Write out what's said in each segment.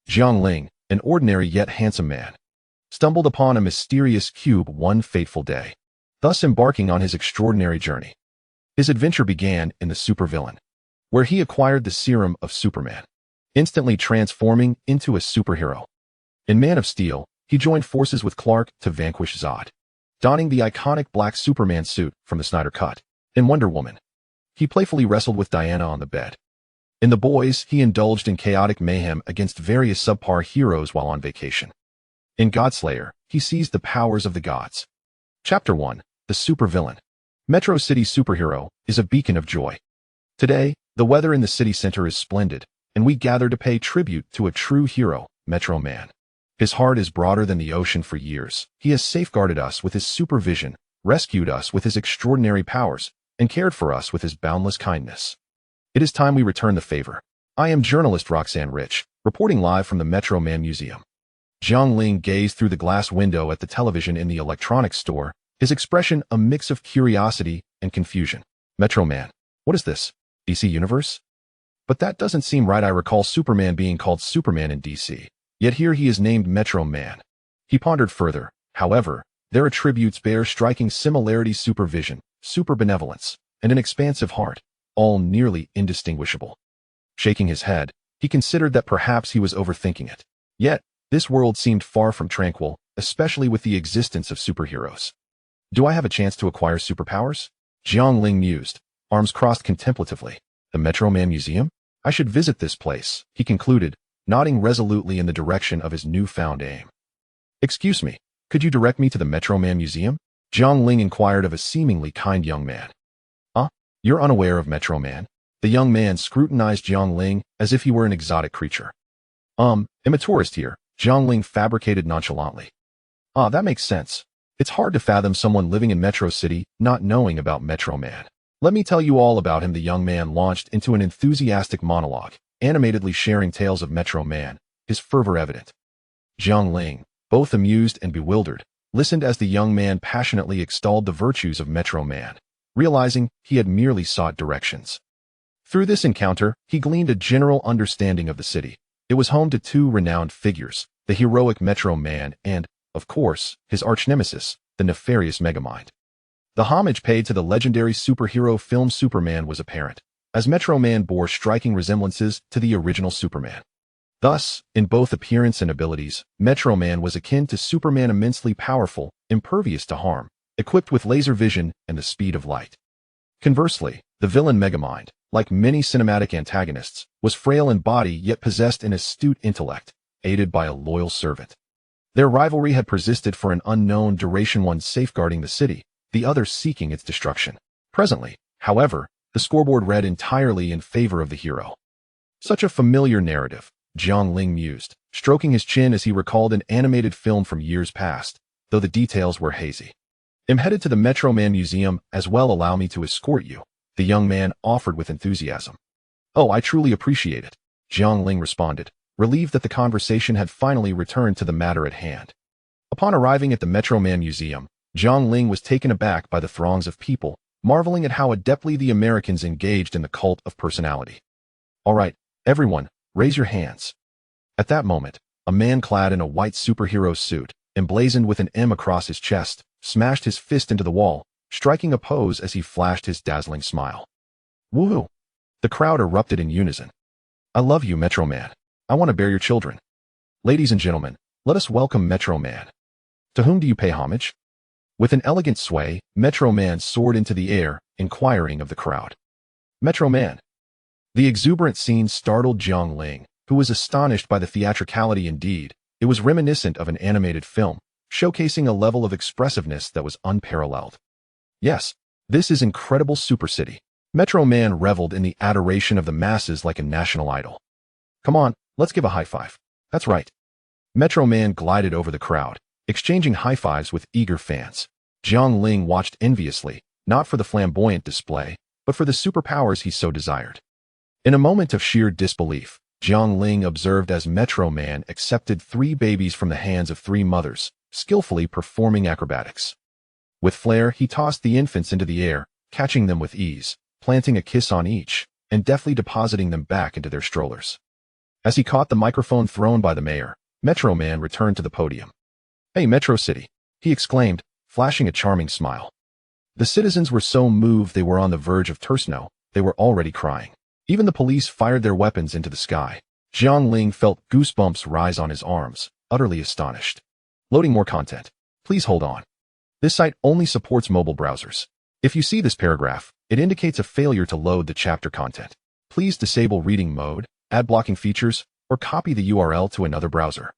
Jiang Ling, an ordinary yet handsome man, stumbled upon a mysterious cube one fateful day, thus embarking on his extraordinary journey. His adventure began in the supervillain, where he acquired the serum of Superman, instantly transforming into a superhero. In Man of Steel, he joined forces with Clark to vanquish Zod, donning the iconic black Superman suit from the Snyder Cut. In Wonder Woman, he playfully wrestled with Diana on the bed. In The Boys, he indulged in chaotic mayhem against various subpar heroes while on vacation. In Godslayer, he seized the powers of the gods. Chapter 1. The Supervillain. Metro City Superhero is a beacon of joy. Today, the weather in the city center is splendid, and we gather to pay tribute to a true hero, Metro Man. His heart is broader than the ocean. For years, he has safeguarded us with his supervision, rescued us with his extraordinary powers, and cared for us with his boundless kindness. It is time we return the favor. I am journalist Roxanne Rich, reporting live from the Metro Man Museum. Jiang Ling gazed through the glass window at the television in the electronics store, his expression a mix of curiosity and confusion. Metro Man, what is this? DC Universe? But that doesn't seem right. I recall Superman being called Superman in DC, yet here he is named Metro Man. He pondered further. However, their attributes bear striking similarities: supervision, superbenevolence, and an expansive heart, all nearly indistinguishable. Shaking his head, he considered that perhaps he was overthinking it. Yet, this world seemed far from tranquil, especially with the existence of superheroes. Do I have a chance to acquire superpowers? Jiang Ling mused, arms crossed contemplatively. The Metro Man Museum? I should visit this place, he concluded, nodding resolutely in the direction of his newfound aim. Excuse me, could you direct me to the Metro Man Museum? Jiang Ling inquired of a seemingly kind young man. You're unaware of Metro Man? The young man scrutinized Jiang Ling as if he were an exotic creature. I'm a tourist here, Jiang Ling fabricated nonchalantly. That makes sense. It's hard to fathom someone living in Metro City not knowing about Metro Man. Let me tell you all about him. The young man launched into an enthusiastic monologue, animatedly sharing tales of Metro Man, his fervor evident. Jiang Ling, both amused and bewildered, listened as the young man passionately extolled the virtues of Metro Man, realizing he had merely sought directions. Through this encounter, he gleaned a general understanding of the city. It was home to two renowned figures, the heroic Metro Man and, of course, his arch-nemesis, the nefarious Megamind. The homage paid to the legendary superhero film Superman was apparent, as Metro Man bore striking resemblances to the original Superman. Thus, in both appearance and abilities, Metro Man was akin to Superman, immensely powerful, impervious to harm, equipped with laser vision and the speed of light. Conversely, the villain Megamind, like many cinematic antagonists, was frail in body yet possessed an astute intellect, aided by a loyal servant. Their rivalry had persisted for an unknown duration, one safeguarding the city, the other seeking its destruction. Presently, however, the scoreboard read entirely in favor of the hero. Such a familiar narrative, Jiang Ling mused, stroking his chin as he recalled an animated film from years past, though the details were hazy. I'm headed to the Metro Man Museum as well. Allow me to escort you, the young man offered with enthusiasm. Oh, I truly appreciate it, Jiang Ling responded, relieved that the conversation had finally returned to the matter at hand. Upon arriving at the Metro Man Museum, Jiang Ling was taken aback by the throngs of people, marveling at how adeptly the Americans engaged in the cult of personality. All right, everyone, raise your hands. At that moment, a man clad in a white superhero suit, emblazoned with an M across his chest, smashed his fist into the wall, striking a pose as he flashed his dazzling smile. Woohoo! The crowd erupted in unison. I love you, Metro Man. I want to bear your children. Ladies and gentlemen, let us welcome Metro Man. To whom do you pay homage? With an elegant sway, Metro Man soared into the air, inquiring of the crowd. Metro Man. The exuberant scene startled Jiang Ling, who was astonished by the theatricality. Indeed, it was reminiscent of an animated film, showcasing a level of expressiveness that was unparalleled. Yes, this is incredible super city. Metro Man reveled in the adoration of the masses like a national idol. Come on, let's give a high five. That's right. Metro Man glided over the crowd, exchanging high fives with eager fans. Jiang Ling watched enviously, not for the flamboyant display, but for the superpowers he so desired. In a moment of sheer disbelief, Jiang Ling observed as Metro Man accepted 3 babies from the hands of 3 mothers, skillfully performing acrobatics. With flair, he tossed the infants into the air, catching them with ease, planting a kiss on each, and deftly depositing them back into their strollers. As he caught the microphone thrown by the mayor, Metro Man returned to the podium. "Hey, Metro City," he exclaimed, flashing a charming smile. The citizens were so moved they were on the verge of Tersno, they were already crying. Even the police fired their weapons into the sky. Jiang Ling felt goosebumps rise on his arms, utterly astonished. Loading more content. Please hold on. This site only supports mobile browsers. If you see this paragraph, it indicates a failure to load the chapter content. Please disable reading mode, ad blocking features, or copy the URL to another browser.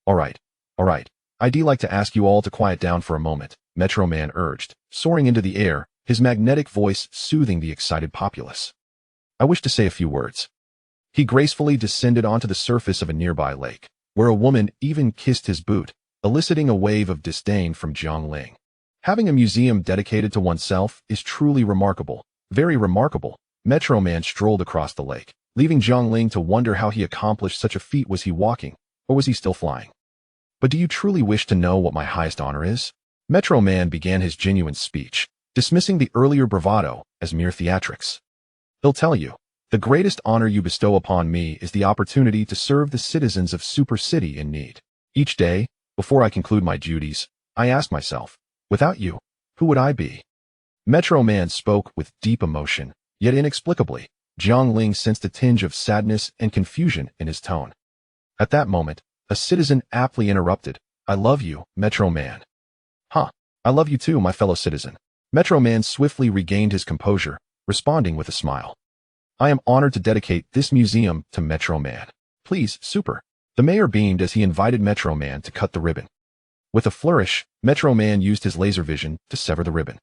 Alright. I'd like to ask you all to quiet down for a moment, Metro Man urged, soaring into the air, his magnetic voice soothing the excited populace. I wish to say a few words. He gracefully descended onto the surface of a nearby lake, where a woman even kissed his boot, eliciting a wave of disdain from Jiang Ling. Having a museum dedicated to oneself is truly remarkable, very remarkable. Metro Man strolled across the lake, leaving Jiang Ling to wonder how he accomplished such a feat. Was he walking, or was he still flying? But do you truly wish to know what my highest honor is? Metro Man began his genuine speech, dismissing the earlier bravado as mere theatrics. He'll tell you, the greatest honor you bestow upon me is the opportunity to serve the citizens of Super City in need. Each day, before I conclude my duties, I ask myself, without you, who would I be? Metro Man spoke with deep emotion, yet inexplicably, Jiang Ling sensed a tinge of sadness and confusion in his tone. At that moment, a citizen aptly interrupted, I love you, Metro Man. Huh, I love you too, my fellow citizen. Metro Man swiftly regained his composure, responding with a smile. I am honored to dedicate this museum to Metro Man. Please, Super. The mayor beamed as he invited Metro Man to cut the ribbon. With a flourish, Metro Man used his laser vision to sever the ribbon.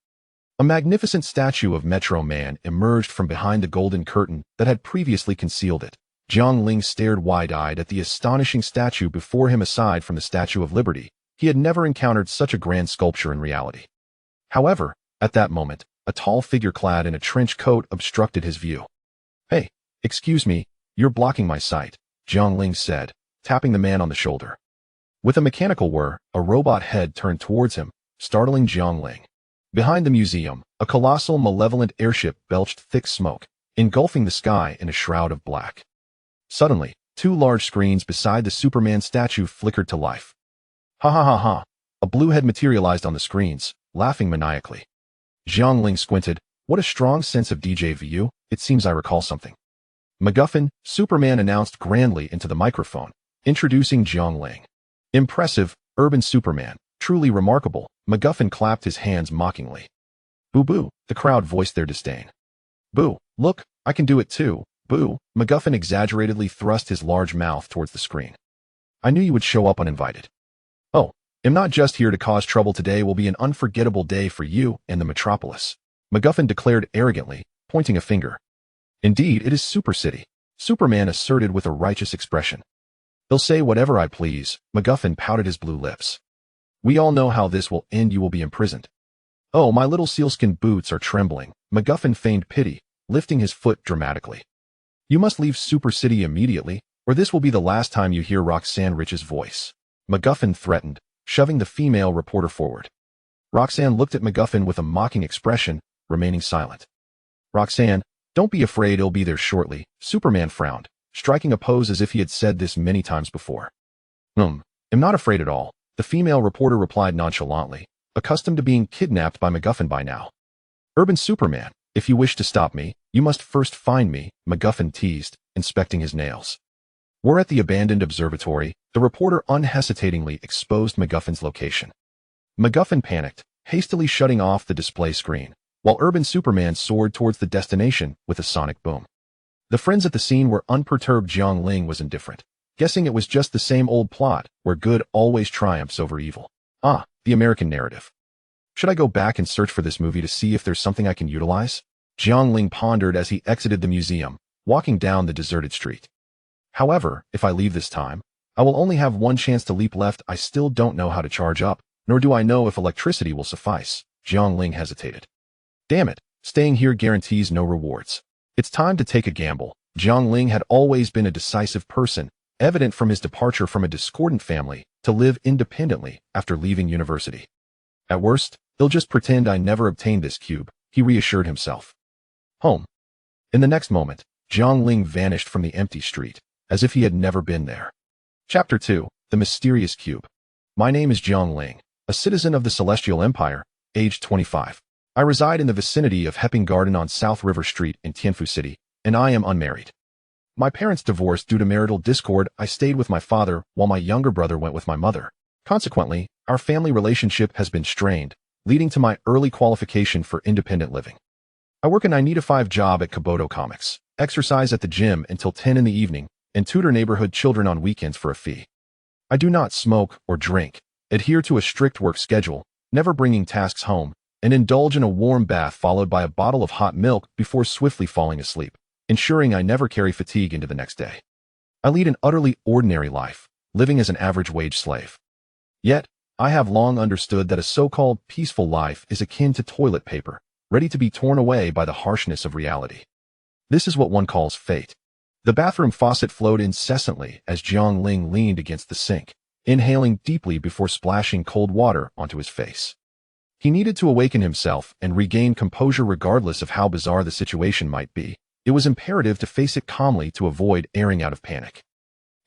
A magnificent statue of Metro Man emerged from behind the golden curtain that had previously concealed it. Jiang Ling stared wide-eyed at the astonishing statue before him. Aside from the Statue of Liberty, he had never encountered such a grand sculpture in reality. However, at that moment, a tall figure clad in a trench coat obstructed his view. Hey, excuse me, you're blocking my sight, Jiang Ling said, tapping the man on the shoulder. With a mechanical whir, a robot head turned towards him, startling Jiang Ling. Behind the museum, a colossal malevolent airship belched thick smoke, engulfing the sky in a shroud of black. Suddenly, two large screens beside the Superman statue flickered to life. Ha ha ha ha, a blue head materialized on the screens, laughing maniacally. Jiang Ling squinted. What a strong sense of déjà vu, it seems I recall something. MacGuffin, Superman announced grandly into the microphone, introducing Jiang Ling. Impressive, urban Superman, truly remarkable. MacGuffin clapped his hands mockingly. Boo boo, the crowd voiced their disdain. Boo, look, I can do it too. Boo, MacGuffin exaggeratedly thrust his large mouth towards the screen. I knew you would show up uninvited. Oh, I'm not just here to cause trouble. Today will be an unforgettable day for you and the metropolis, MacGuffin declared arrogantly, pointing a finger. Indeed, it is Super City, Superman asserted with a righteous expression. They'll say whatever I please, MacGuffin pouted his blue lips. We all know how this will end. You will be imprisoned. Oh, my little sealskin boots are trembling, MacGuffin feigned pity, lifting his foot dramatically. You must leave Super City immediately, or this will be the last time you hear Roxanne Rich's voice, MacGuffin threatened, shoving the female reporter forward. Roxanne looked at MacGuffin with a mocking expression, remaining silent. Roxanne, don't be afraid, it'll be there shortly, Superman frowned, striking a pose as if he had said this many times before. I'm not afraid at all, the female reporter replied nonchalantly, accustomed to being kidnapped by MacGuffin by now. Urban Superman, if you wish to stop me, you must first find me, MacGuffin teased, inspecting his nails. We're at the abandoned observatory, the reporter unhesitatingly exposed MacGuffin's location. MacGuffin panicked, hastily shutting off the display screen, while Urban Superman soared towards the destination with a sonic boom. The friends at the scene were unperturbed. Jiang Ling was indifferent, guessing it was just the same old plot, where good always triumphs over evil. Ah, the American narrative. Should I go back and search for this movie to see if there's something I can utilize? Jiang Ling pondered as he exited the museum, walking down the deserted street. However, if I leave this time, I will only have one chance to leap left. I still don't know how to charge up, nor do I know if electricity will suffice. Jiang Ling hesitated. Damn it, staying here guarantees no rewards. It's time to take a gamble. Jiang Ling had always been a decisive person, evident from his departure from a discordant family to live independently after leaving university. At worst, they'll just pretend I never obtained this cube, he reassured himself. Home. In the next moment, Jiang Ling vanished from the empty street, as if he had never been there. Chapter 2. The Mysterious Cube. My name is Jiang Ling, a citizen of the Celestial Empire, age 25. I reside in the vicinity of Hepping Garden on South River Street in Tianfu City, and I am unmarried. My parents divorced due to marital discord. I stayed with my father while my younger brother went with my mother. Consequently, our family relationship has been strained, leading to my early qualification for independent living. I work a 9-to-5 job at Kabuto Comics, exercise at the gym until 10 in the evening, and tutor neighborhood children on weekends for a fee. I do not smoke or drink, adhere to a strict work schedule, never bringing tasks home, and indulge in a warm bath followed by a bottle of hot milk before swiftly falling asleep, ensuring I never carry fatigue into the next day. I lead an utterly ordinary life, living as an average wage slave. Yet, I have long understood that a so-called peaceful life is akin to toilet paper, ready to be torn away by the harshness of reality. This is what one calls fate. The bathroom faucet flowed incessantly as Jiang Ling leaned against the sink, inhaling deeply before splashing cold water onto his face. He needed to awaken himself and regain composure regardless of how bizarre the situation might be. It was imperative to face it calmly to avoid airing out of panic.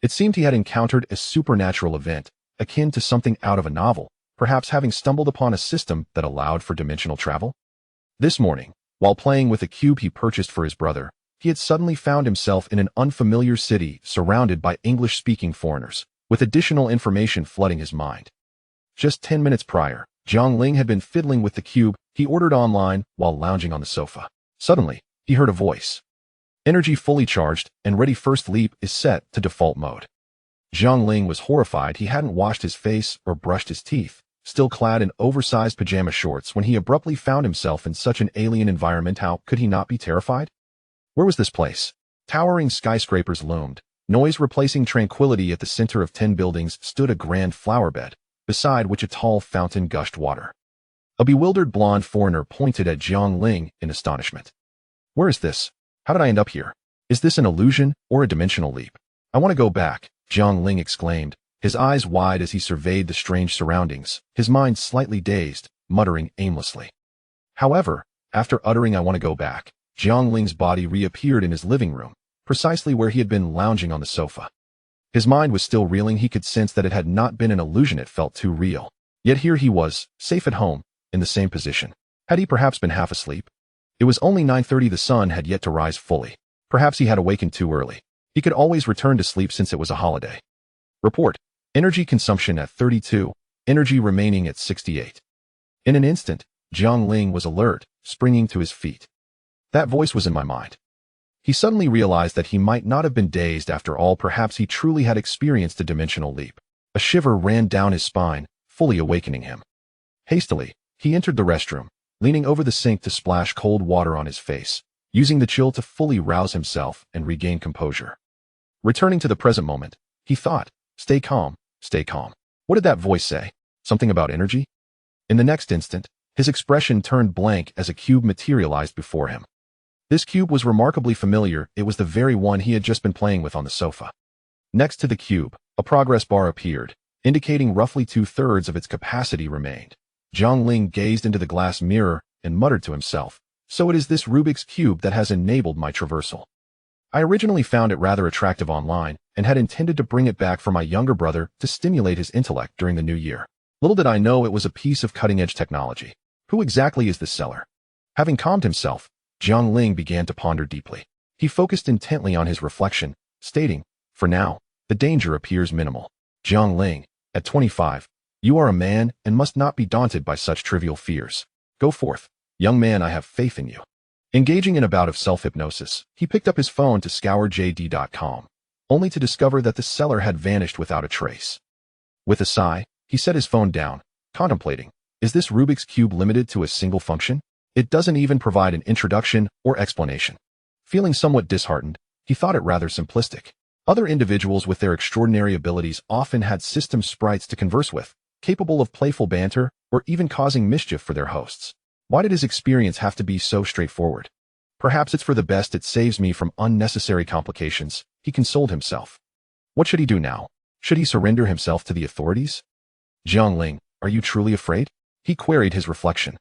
It seemed he had encountered a supernatural event, akin to something out of a novel, perhaps having stumbled upon a system that allowed for dimensional travel. This morning, while playing with a cube he purchased for his brother, he had suddenly found himself in an unfamiliar city surrounded by English-speaking foreigners, with additional information flooding his mind. Just 10 minutes prior, Jiang Ling had been fiddling with the cube he ordered online while lounging on the sofa. Suddenly, he heard a voice. Energy fully charged and ready. First leap is set to default mode. Jiang Ling was horrified. He hadn't washed his face or brushed his teeth, still clad in oversized pajama shorts when he abruptly found himself in such an alien environment. How could he not be terrified? Where was this place? Towering skyscrapers loomed. Noise replacing tranquility. At the center of 10 buildings stood a grand flower bed, beside which a tall fountain gushed water. A bewildered blonde foreigner pointed at Jiang Ling in astonishment. Where is this? How did I end up here? Is this an illusion or a dimensional leap? I want to go back, Jiang Ling exclaimed, his eyes wide as he surveyed the strange surroundings, his mind slightly dazed, muttering aimlessly. However, after uttering "I want to go back," Jiang Ling's body reappeared in his living room, precisely where he had been lounging on the sofa. His mind was still reeling. He could sense that it had not been an illusion. It felt too real. Yet here he was, safe at home, in the same position. Had he perhaps been half asleep? It was only 9:30. The sun had yet to rise fully. Perhaps he had awakened too early. He could always return to sleep since it was a holiday. Report. Energy consumption at 32, energy remaining at 68. In an instant, Jiang Ling was alert, springing to his feet. That voice was in my mind. He suddenly realized that he might not have been dazed after all. Perhaps he truly had experienced a dimensional leap. A shiver ran down his spine, fully awakening him. Hastily, he entered the restroom, leaning over the sink to splash cold water on his face, using the chill to fully rouse himself and regain composure. Returning to the present moment, he thought, stay calm, stay calm. What did that voice say? Something about energy? In the next instant, his expression turned blank as a cube materialized before him. This cube was remarkably familiar. It was the very one he had just been playing with on the sofa. Next to the cube, a progress bar appeared, indicating roughly 2/3 of its capacity remained. Jiang Ling gazed into the glass mirror and muttered to himself, so it is this Rubik's Cube that has enabled my traversal. I originally found it rather attractive online and had intended to bring it back for my younger brother to stimulate his intellect during the new year. Little did I know it was a piece of cutting-edge technology. Who exactly is this seller? Having calmed himself, Jiang Ling began to ponder deeply. He focused intently on his reflection, stating, for now, the danger appears minimal. Jiang Ling, at 25, you are a man and must not be daunted by such trivial fears. Go forth, young man, I have faith in you. Engaging in a bout of self-hypnosis, he picked up his phone to scour JD.com, only to discover that the seller had vanished without a trace. With a sigh, he set his phone down, contemplating, is this Rubik's Cube limited to a single function? It doesn't even provide an introduction or explanation. Feeling somewhat disheartened, he thought it rather simplistic. Other individuals with their extraordinary abilities often had system sprites to converse with, capable of playful banter or even causing mischief for their hosts. Why did his experience have to be so straightforward? Perhaps it's for the best. It saves me from unnecessary complications, he consoled himself. What should he do now? Should he surrender himself to the authorities? Jiang Ling, are you truly afraid? He queried his reflection.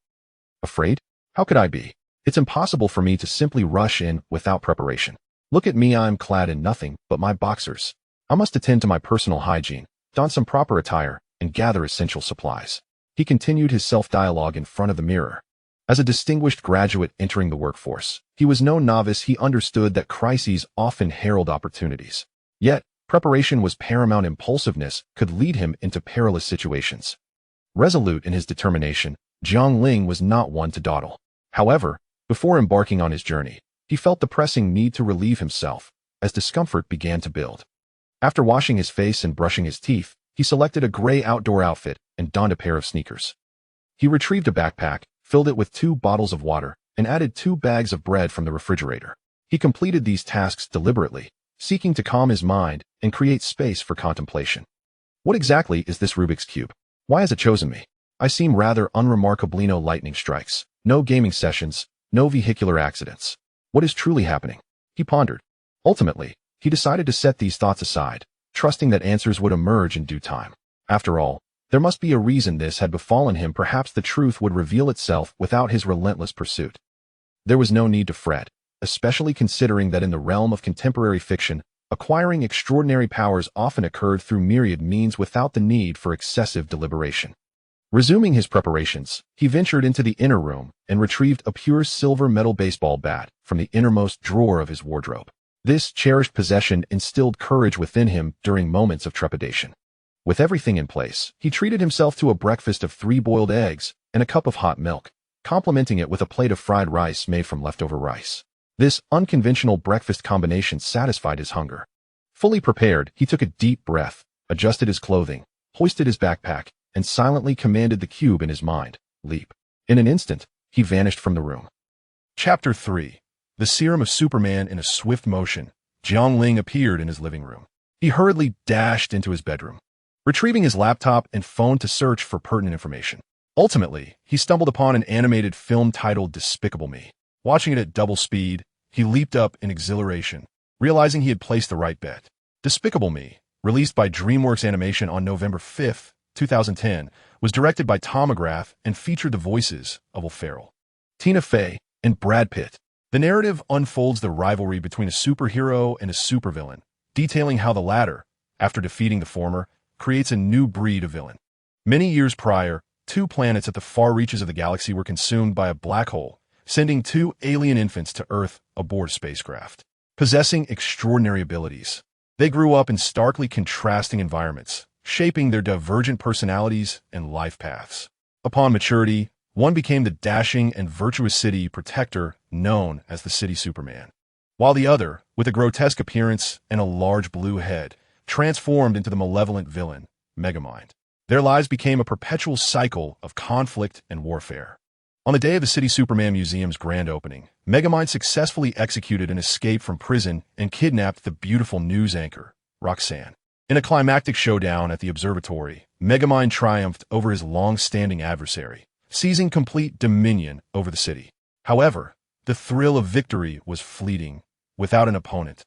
Afraid? How could I be? It's impossible for me to simply rush in without preparation. Look at me, I'm clad in nothing but my boxers. I must attend to my personal hygiene, don some proper attire, and gather essential supplies. He continued his self-dialogue in front of the mirror. As a distinguished graduate entering the workforce, he was no novice. He understood that crises often herald opportunities. Yet, preparation was paramount. Impulsiveness could lead him into perilous situations. Resolute in his determination, Jiang Ling was not one to dawdle. However, before embarking on his journey, he felt the pressing need to relieve himself, as discomfort began to build. After washing his face and brushing his teeth, he selected a gray outdoor outfit and donned a pair of sneakers. He retrieved a backpack, filled it with 2 bottles of water, and added 2 bags of bread from the refrigerator. He completed these tasks deliberately, seeking to calm his mind and create space for contemplation. What exactly is this Rubik's Cube? Why has it chosen me? I seem rather unremarkable. No lightning strikes, no gaming sessions, no vehicular accidents. What is truly happening? He pondered. Ultimately, he decided to set these thoughts aside, trusting that answers would emerge in due time. After all, there must be a reason this had befallen him. Perhaps the truth would reveal itself without his relentless pursuit. There was no need to fret, especially considering that in the realm of contemporary fiction, acquiring extraordinary powers often occurred through myriad means without the need for excessive deliberation. Resuming his preparations, he ventured into the inner room and retrieved a pure silver metal baseball bat from the innermost drawer of his wardrobe. This cherished possession instilled courage within him during moments of trepidation. With everything in place, he treated himself to a breakfast of 3 boiled eggs and a cup of hot milk, complementing it with a plate of fried rice made from leftover rice. This unconventional breakfast combination satisfied his hunger. Fully prepared, he took a deep breath, adjusted his clothing, hoisted his backpack, and silently commanded the cube in his mind, leap. In an instant, he vanished from the room. Chapter 3. The Serum of Superman. In a swift motion, Jiang Ling appeared in his living room. He hurriedly dashed into his bedroom, retrieving his laptop and phone to search for pertinent information. Ultimately, he stumbled upon an animated film titled Despicable Me. Watching it at double speed, he leaped up in exhilaration, realizing he had placed the right bet. Despicable Me, released by DreamWorks Animation on November 5, 2010, was directed by Tom McGrath and featured the voices of Will Ferrell, Tina Fey, and Brad Pitt. The narrative unfolds the rivalry between a superhero and a supervillain, detailing how the latter, after defeating the former, creates a new breed of villain. Many years prior, 2 planets at the far reaches of the galaxy were consumed by a black hole, sending 2 alien infants to Earth aboard a spacecraft. Possessing extraordinary abilities, they grew up in starkly contrasting environments, shaping their divergent personalities and life paths. Upon maturity, one became the dashing and virtuous city protector known as the City Superman, while the other, with a grotesque appearance and a large blue head, transformed into the malevolent villain, Megamind. Their lives became a perpetual cycle of conflict and warfare. On the day of the City Superman Museum's grand opening, Megamind successfully executed an escape from prison and kidnapped the beautiful news anchor, Roxanne. In a climactic showdown at the observatory, Megamind triumphed over his long-standing adversary, seizing complete dominion over the city. However, the thrill of victory was fleeting. Without an opponent,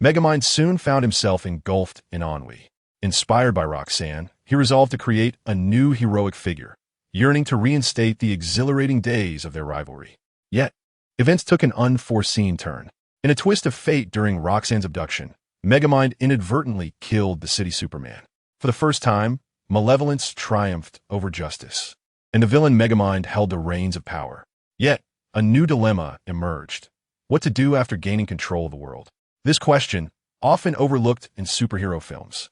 Megamind soon found himself engulfed in ennui. Inspired by Roxanne, he resolved to create a new heroic figure, yearning to reinstate the exhilarating days of their rivalry. Yet, events took an unforeseen turn. In a twist of fate during Roxanne's abduction, Megamind inadvertently killed the City Superman. For the first time, malevolence triumphed over justice, and the villain Megamind held the reins of power. Yet, a new dilemma emerged: what to do after gaining control of the world. This question, often overlooked in superhero films,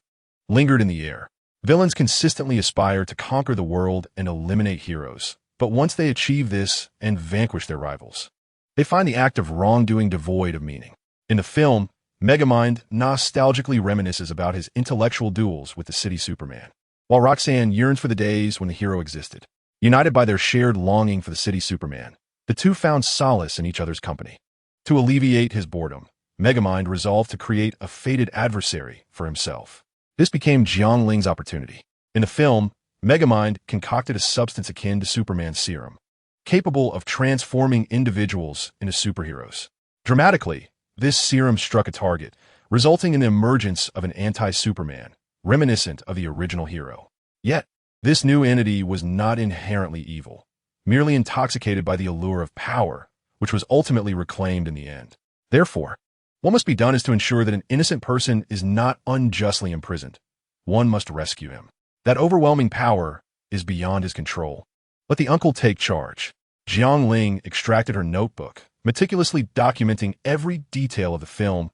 lingered in the air. Villains consistently aspire to conquer the world and eliminate heroes, but once they achieve this and vanquish their rivals, they find the act of wrongdoing devoid of meaning. In the film, Megamind nostalgically reminisces about his intellectual duels with the City Superman, while Roxanne yearns for the days when the hero existed. United by their shared longing for the City Superman, the two found solace in each other's company. To alleviate his boredom, Megamind resolved to create a fated adversary for himself. This became Jiang Ling's opportunity. In the film, Megamind concocted a substance akin to Superman's serum, capable of transforming individuals into superheroes. Dramatically, this serum struck a target, resulting in the emergence of an anti-Superman, reminiscent of the original hero. Yet, this new entity was not inherently evil, merely intoxicated by the allure of power, which was ultimately reclaimed in the end. Therefore, What must be done is to ensure that an innocent person is not unjustly imprisoned. One must rescue him. That overwhelming power is beyond his control. Let the uncle take charge. Jiang Ling extracted her notebook, meticulously documenting every detail of the film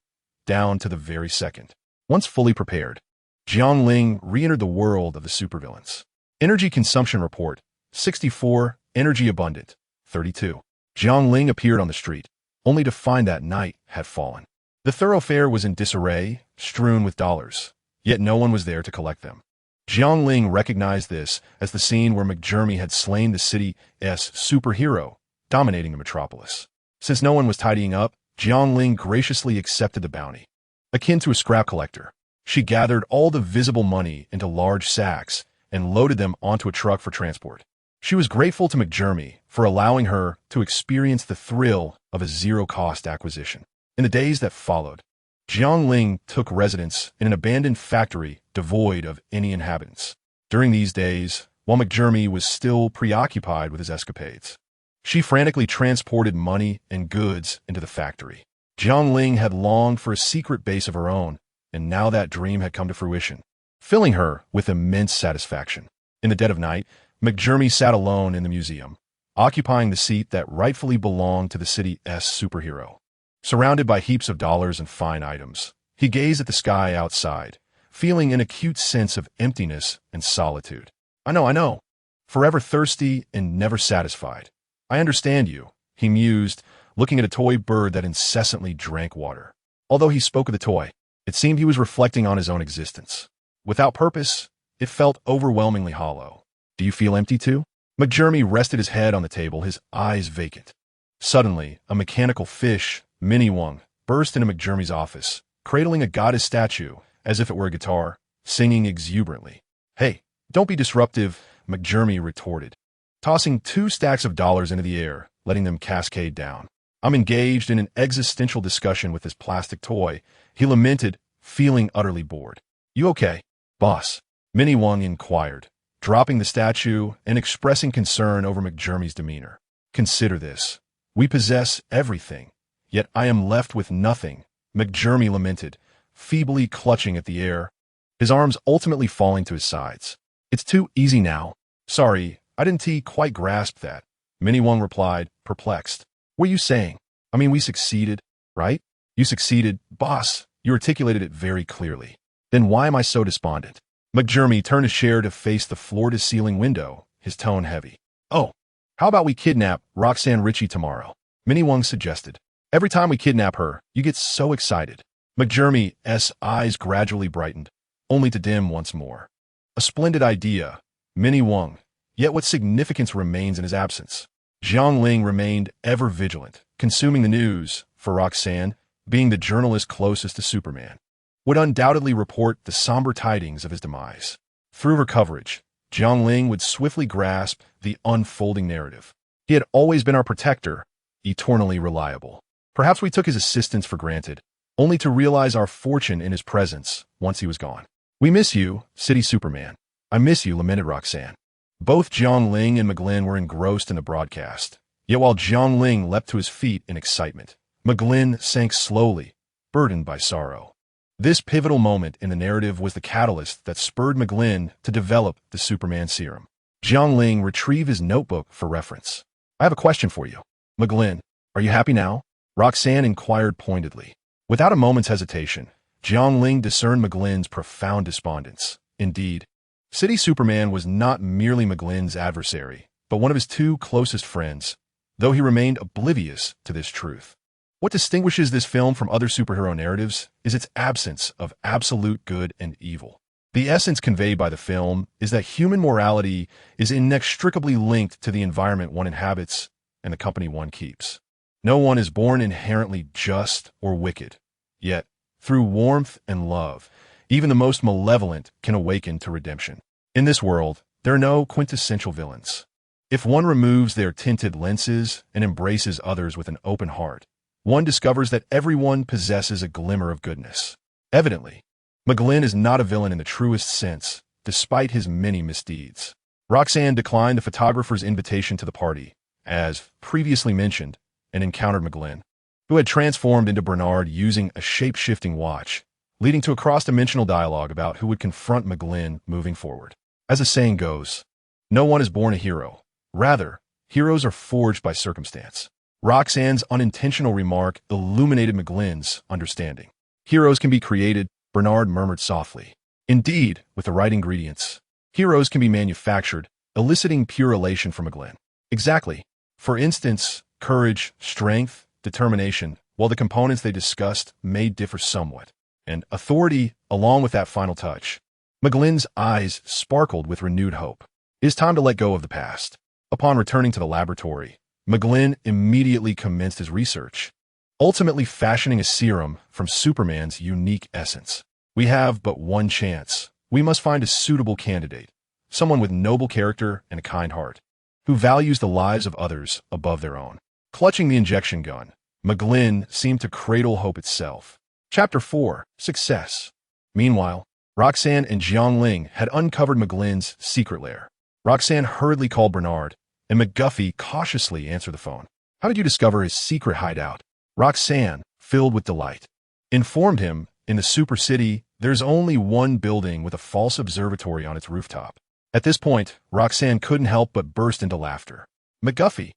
down to the very second. Once fully prepared, Jiang Ling re-entered the world of the supervillains. Energy consumption report, 64, energy abundant, 32. Jiang Ling appeared on the street, only to find that night had fallen. The thoroughfare was in disarray, strewn with dollars, yet no one was there to collect them. Jiang Ling recognized this as the scene where McJermy had slain the city's superhero, dominating the metropolis. Since no one was tidying up, Jiang Ling graciously accepted the bounty. Akin to a scrap collector, she gathered all the visible money into large sacks and loaded them onto a truck for transport. She was grateful to McJermy for allowing her to experience the thrill of a zero-cost acquisition. In the days that followed, Jiang Ling took residence in an abandoned factory devoid of any inhabitants. During these days, while McJermy was still preoccupied with his escapades, she frantically transported money and goods into the factory. Jiang Ling had longed for a secret base of her own, and now that dream had come to fruition, filling her with immense satisfaction. In the dead of night, McJermy sat alone in the museum, occupying the seat that rightfully belonged to the city's superhero. Surrounded by heaps of dollars and fine items, he gazed at the sky outside, feeling an acute sense of emptiness and solitude. I know. Forever thirsty and never satisfied. I understand you, he mused, looking at a toy bird that incessantly drank water. Although he spoke of the toy, it seemed he was reflecting on his own existence. Without purpose, it felt overwhelmingly hollow. Do you feel empty too? McJermy rested his head on the table, his eyes vacant. Suddenly, a mechanical fish, Minnie Wong, burst into McJermy's office, cradling a goddess statue as if it were a guitar, singing exuberantly. Hey, don't be disruptive, McJermy retorted, tossing 2 stacks of dollars into the air, letting them cascade down. I'm engaged in an existential discussion with this plastic toy, he lamented, feeling utterly bored. You okay, boss? Minnie Wong inquired, dropping the statue and expressing concern over McJermy's demeanor. Consider this. We possess everything, yet I am left with nothing, McJermy lamented, feebly clutching at the air, his arms ultimately falling to his sides. It's too easy now. Sorry, I didn't quite grasp that, Minnie Wong replied, perplexed. What are you saying? I mean, we succeeded, right? You succeeded, boss. You articulated it very clearly. Then why am I so despondent? McJermy turned his chair to face the floor-to-ceiling window, his tone heavy. Oh, how about we kidnap Roxanne Ritchie tomorrow? Minnie Wong suggested. Every time we kidnap her, you get so excited. McJermy's eyes gradually brightened, only to dim once more. A splendid idea, Minnie Wong. Yet what significance remains in his absence? Jiang Ling remained ever vigilant, consuming the news, for Roxanne, being the journalist closest to Superman, would undoubtedly report the somber tidings of his demise. Through her coverage, Jiang Ling would swiftly grasp the unfolding narrative. He had always been our protector, eternally reliable. Perhaps we took his assistance for granted, only to realize our fortune in his presence once he was gone. We miss you, City Superman. I miss you, lamented Roxanne. Both Jiang Ling and McGlynn were engrossed in the broadcast. Yet while Jiang Ling leapt to his feet in excitement, McGlynn sank slowly, burdened by sorrow. This pivotal moment in the narrative was the catalyst that spurred McGlynn to develop the Superman serum. Jiang Ling retrieved his notebook for reference. I have a question for you. McGlynn, are you happy now? Roxanne inquired pointedly. Without a moment's hesitation, Jiang Ling discerned McGlynn's profound despondence. Indeed, City Superman was not merely McGlynn's adversary, but one of his 2 closest friends, though he remained oblivious to this truth. What distinguishes this film from other superhero narratives is its absence of absolute good and evil. The essence conveyed by the film is that human morality is inextricably linked to the environment one inhabits and the company one keeps. No one is born inherently just or wicked, yet, through warmth and love, even the most malevolent can awaken to redemption. In this world, there are no quintessential villains. If one removes their tinted lenses and embraces others with an open heart, one discovers that everyone possesses a glimmer of goodness. Evidently, McGlynn is not a villain in the truest sense, despite his many misdeeds. Roxanne declined the photographer's invitation to the party, as previously mentioned, and encountered McGlynn. who had transformed into Bernard using a shape-shifting watch, leading to a cross-dimensional dialogue about who would confront McGlynn moving forward. As the saying goes, no one is born a hero. Rather, heroes are forged by circumstance. Roxanne's unintentional remark illuminated McGlynn's understanding. Heroes can be created, Bernard murmured softly. Indeed, with the right ingredients, heroes can be manufactured, eliciting pure elation from McGlynn. Exactly. For instance, courage, strength, determination, while the components they discussed may differ somewhat. And authority, along with that final touch. McGlynn's eyes sparkled with renewed hope. It is time to let go of the past. Upon returning to the laboratory, McGlynn immediately commenced his research, ultimately fashioning a serum from Superman's unique essence. We have but one chance. We must find a suitable candidate, someone with noble character and a kind heart, who values the lives of others above their own. Clutching the injection gun, McGlynn seemed to cradle hope itself. Chapter 4. Success. Meanwhile, Roxanne and Jiang Ling had uncovered McGlynn's secret lair. Roxanne hurriedly called Bernard, and McGuffey cautiously answered the phone. How did you discover his secret hideout? Roxanne, filled with delight, informed him, in the super city, there's only one building with a false observatory on its rooftop. At this point, Roxanne couldn't help but burst into laughter. McGuffey,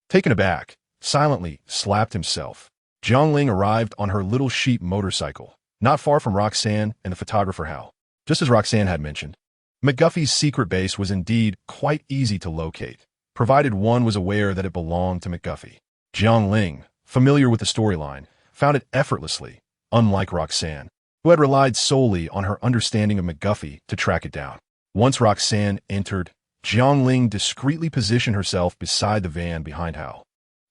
taken aback, silently slapped himself. Jiang Ling arrived on her little sheep motorcycle, not far from Roxanne and the photographer Hal. Just as Roxanne had mentioned, McGuffey's secret base was indeed quite easy to locate, provided one was aware that it belonged to McGuffey. Jiang Ling, familiar with the storyline, found it effortlessly, unlike Roxanne, who had relied solely on her understanding of McGuffey to track it down. Once Roxanne entered, Jiang Ling discreetly positioned herself beside the van behind Hal.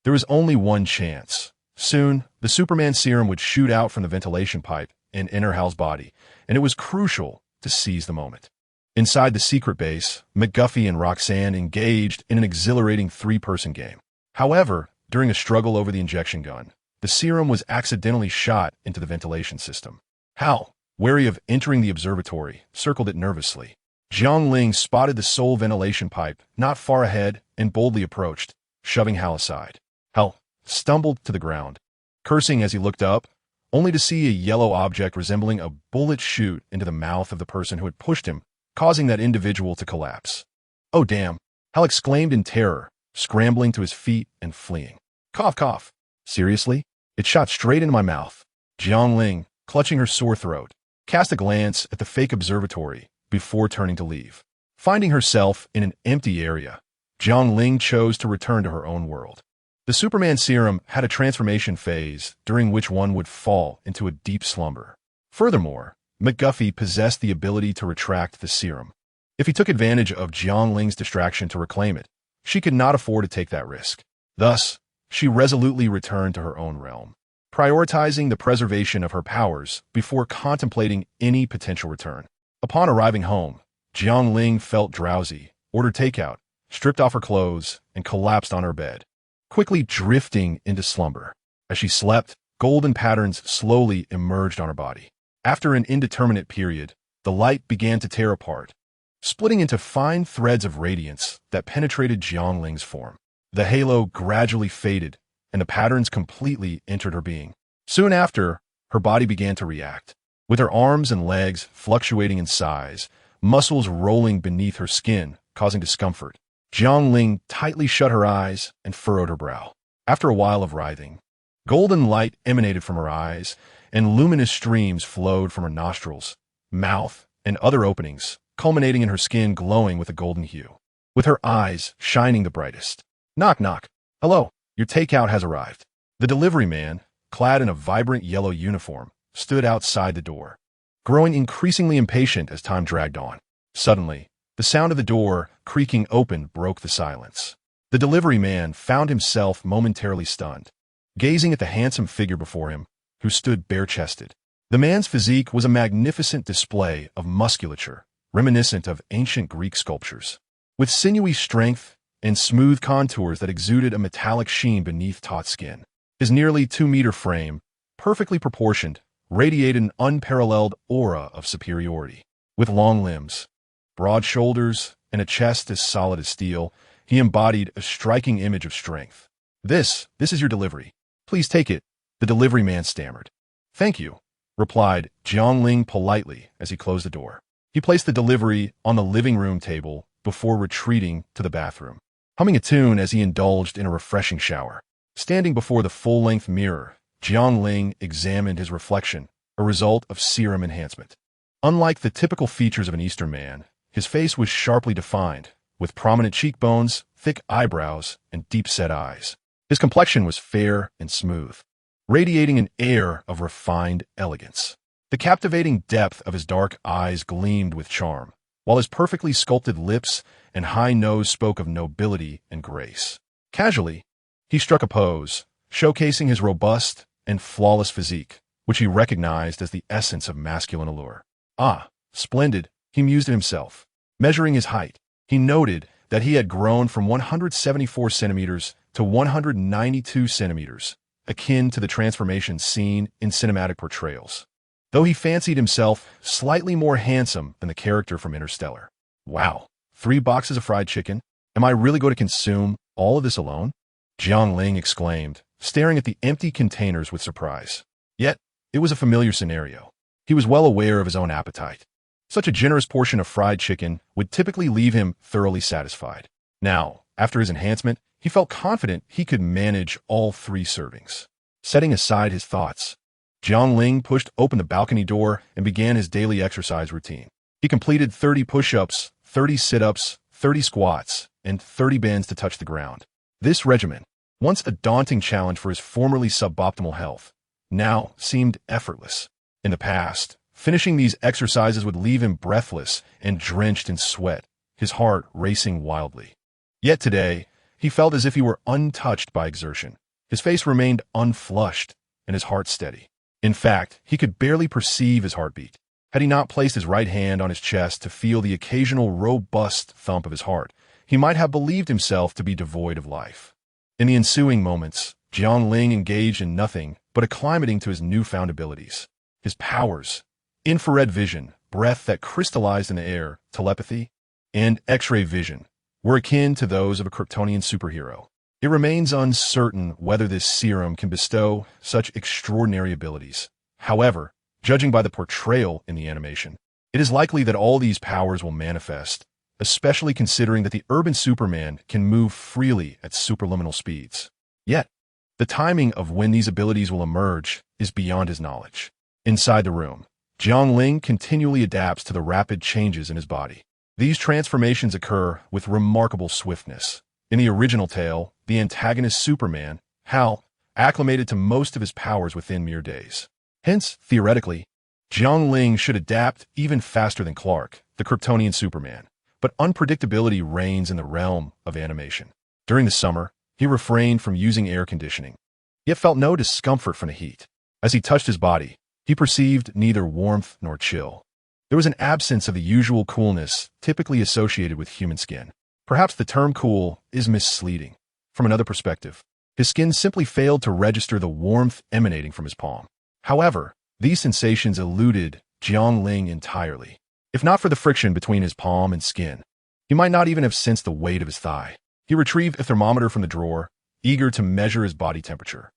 There was only one chance. Soon, the Superman serum would shoot out from the ventilation pipe and enter Hal's body, and it was crucial to seize the moment. Inside the secret base, McGuffey and Roxanne engaged in an exhilarating three-person game. However, during a struggle over the injection gun, the serum was accidentally shot into the ventilation system. Hal, wary of entering the observatory, circled it nervously. Jiang Ling spotted the sole ventilation pipe not far ahead and boldly approached, shoving Hal aside. Hal stumbled to the ground, cursing as he looked up, only to see a yellow object resembling a bullet shoot into the mouth of the person who had pushed him, causing that individual to collapse. Oh damn, Hal exclaimed in terror, scrambling to his feet and fleeing. Cough, cough. Seriously? It shot straight into my mouth. Jiang Ling, clutching her sore throat, cast a glance at the fake observatory before turning to leave. Finding herself in an empty area, Jiang Ling chose to return to her own world. The Superman serum had a transformation phase during which one would fall into a deep slumber. Furthermore, McGuffey possessed the ability to retract the serum. If he took advantage of Jiang Ling's distraction to reclaim it, she could not afford to take that risk. Thus, she resolutely returned to her own realm, prioritizing the preservation of her powers before contemplating any potential return. Upon arriving home, Jiang Ling felt drowsy, ordered takeout, stripped off her clothes, and collapsed on her bed, quickly drifting into slumber. As she slept, golden patterns slowly emerged on her body. After an indeterminate period, the light began to tear apart, splitting into fine threads of radiance that penetrated Jiang Ling's form. The halo gradually faded, and the patterns completely entered her being. Soon after, her body began to react, with her arms and legs fluctuating in size, muscles rolling beneath her skin, causing discomfort. Jiang Ling tightly shut her eyes and furrowed her brow. After a while of writhing, golden light emanated from her eyes, and luminous streams flowed from her nostrils, mouth, and other openings, culminating in her skin glowing with a golden hue, with her eyes shining the brightest. Knock, knock. Hello, your takeout has arrived. The delivery man, clad in a vibrant yellow uniform, stood outside the door, growing increasingly impatient as time dragged on. Suddenly, the sound of the door creaking open broke the silence. The delivery man found himself momentarily stunned, gazing at the handsome figure before him, who stood bare-chested. The man's physique was a magnificent display of musculature, reminiscent of ancient Greek sculptures, with sinewy strength and smooth contours that exuded a metallic sheen beneath taut skin. His nearly 2-meter frame, perfectly proportioned, radiated an unparalleled aura of superiority. With long limbs, broad shoulders, and a chest as solid as steel, he embodied a striking image of strength. This is your delivery. Please take it The delivery man stammered. "Thank you," replied Jiang Ling politely as he closed the door. He placed the delivery on the living room table before retreating to the bathroom, humming a tune as he indulged in a refreshing shower. Standing before the full-length mirror, Jiang Ling examined his reflection, a result of serum enhancement. Unlike the typical features of an Eastern man, his face was sharply defined, with prominent cheekbones, thick eyebrows, and deep-set eyes. His complexion was fair and smooth, radiating an air of refined elegance. The captivating depth of his dark eyes gleamed with charm, while his perfectly sculpted lips and high nose spoke of nobility and grace. Casually, he struck a pose, showcasing his robust and flawless physique, which he recognized as the essence of masculine allure. "Ah, splendid," he mused to himself. Measuring his height, he noted that he had grown from 174 centimeters to 192 centimeters, akin to the transformation seen in cinematic portrayals. Though he fancied himself slightly more handsome than the character from Interstellar. "Wow, 3 boxes of fried chicken? Am I really going to consume all of this alone?" Jiang Ling exclaimed, staring at the empty containers with surprise. Yet, it was a familiar scenario. He was well aware of his own appetite. Such a generous portion of fried chicken would typically leave him thoroughly satisfied. Now, after his enhancement, he felt confident he could manage all 3 servings. Setting aside his thoughts, Jiang Ling pushed open the balcony door and began his daily exercise routine. He completed 30 push-ups, 30 sit-ups, 30 squats, and 30 bends to touch the ground. This regimen, once a daunting challenge for his formerly suboptimal health, now seemed effortless. In the past, finishing these exercises would leave him breathless and drenched in sweat, his heart racing wildly. Yet today, he felt as if he were untouched by exertion. His face remained unflushed and his heart steady. In fact, he could barely perceive his heartbeat. Had he not placed his right hand on his chest to feel the occasional robust thump of his heart, he might have believed himself to be devoid of life. In the ensuing moments, Jiang Ling engaged in nothing but acclimating to his newfound abilities. His powers, infrared vision, breath that crystallized in the air, telepathy, and X-ray vision, were akin to those of a Kryptonian superhero. It remains uncertain whether this serum can bestow such extraordinary abilities. However, judging by the portrayal in the animation, it is likely that all these powers will manifest, especially considering that the urban Superman can move freely at superluminal speeds. Yet, the timing of when these abilities will emerge is beyond his knowledge. Inside the room, Jiang Ling continually adapts to the rapid changes in his body. These transformations occur with remarkable swiftness. In the original tale, the antagonist Superman, Hal, acclimated to most of his powers within mere days. Hence, theoretically, Jiang Ling should adapt even faster than Clark, the Kryptonian Superman. But unpredictability reigns in the realm of animation. During the summer, he refrained from using air conditioning, yet felt no discomfort from the heat. As he touched his body, he perceived neither warmth nor chill. There was an absence of the usual coolness typically associated with human skin. Perhaps the term cool is misleading. From another perspective, his skin simply failed to register the warmth emanating from his palm. However, these sensations eluded Jiang Ling entirely. If not for the friction between his palm and skin, he might not even have sensed the weight of his thigh. He retrieved a thermometer from the drawer, eager to measure his body temperature.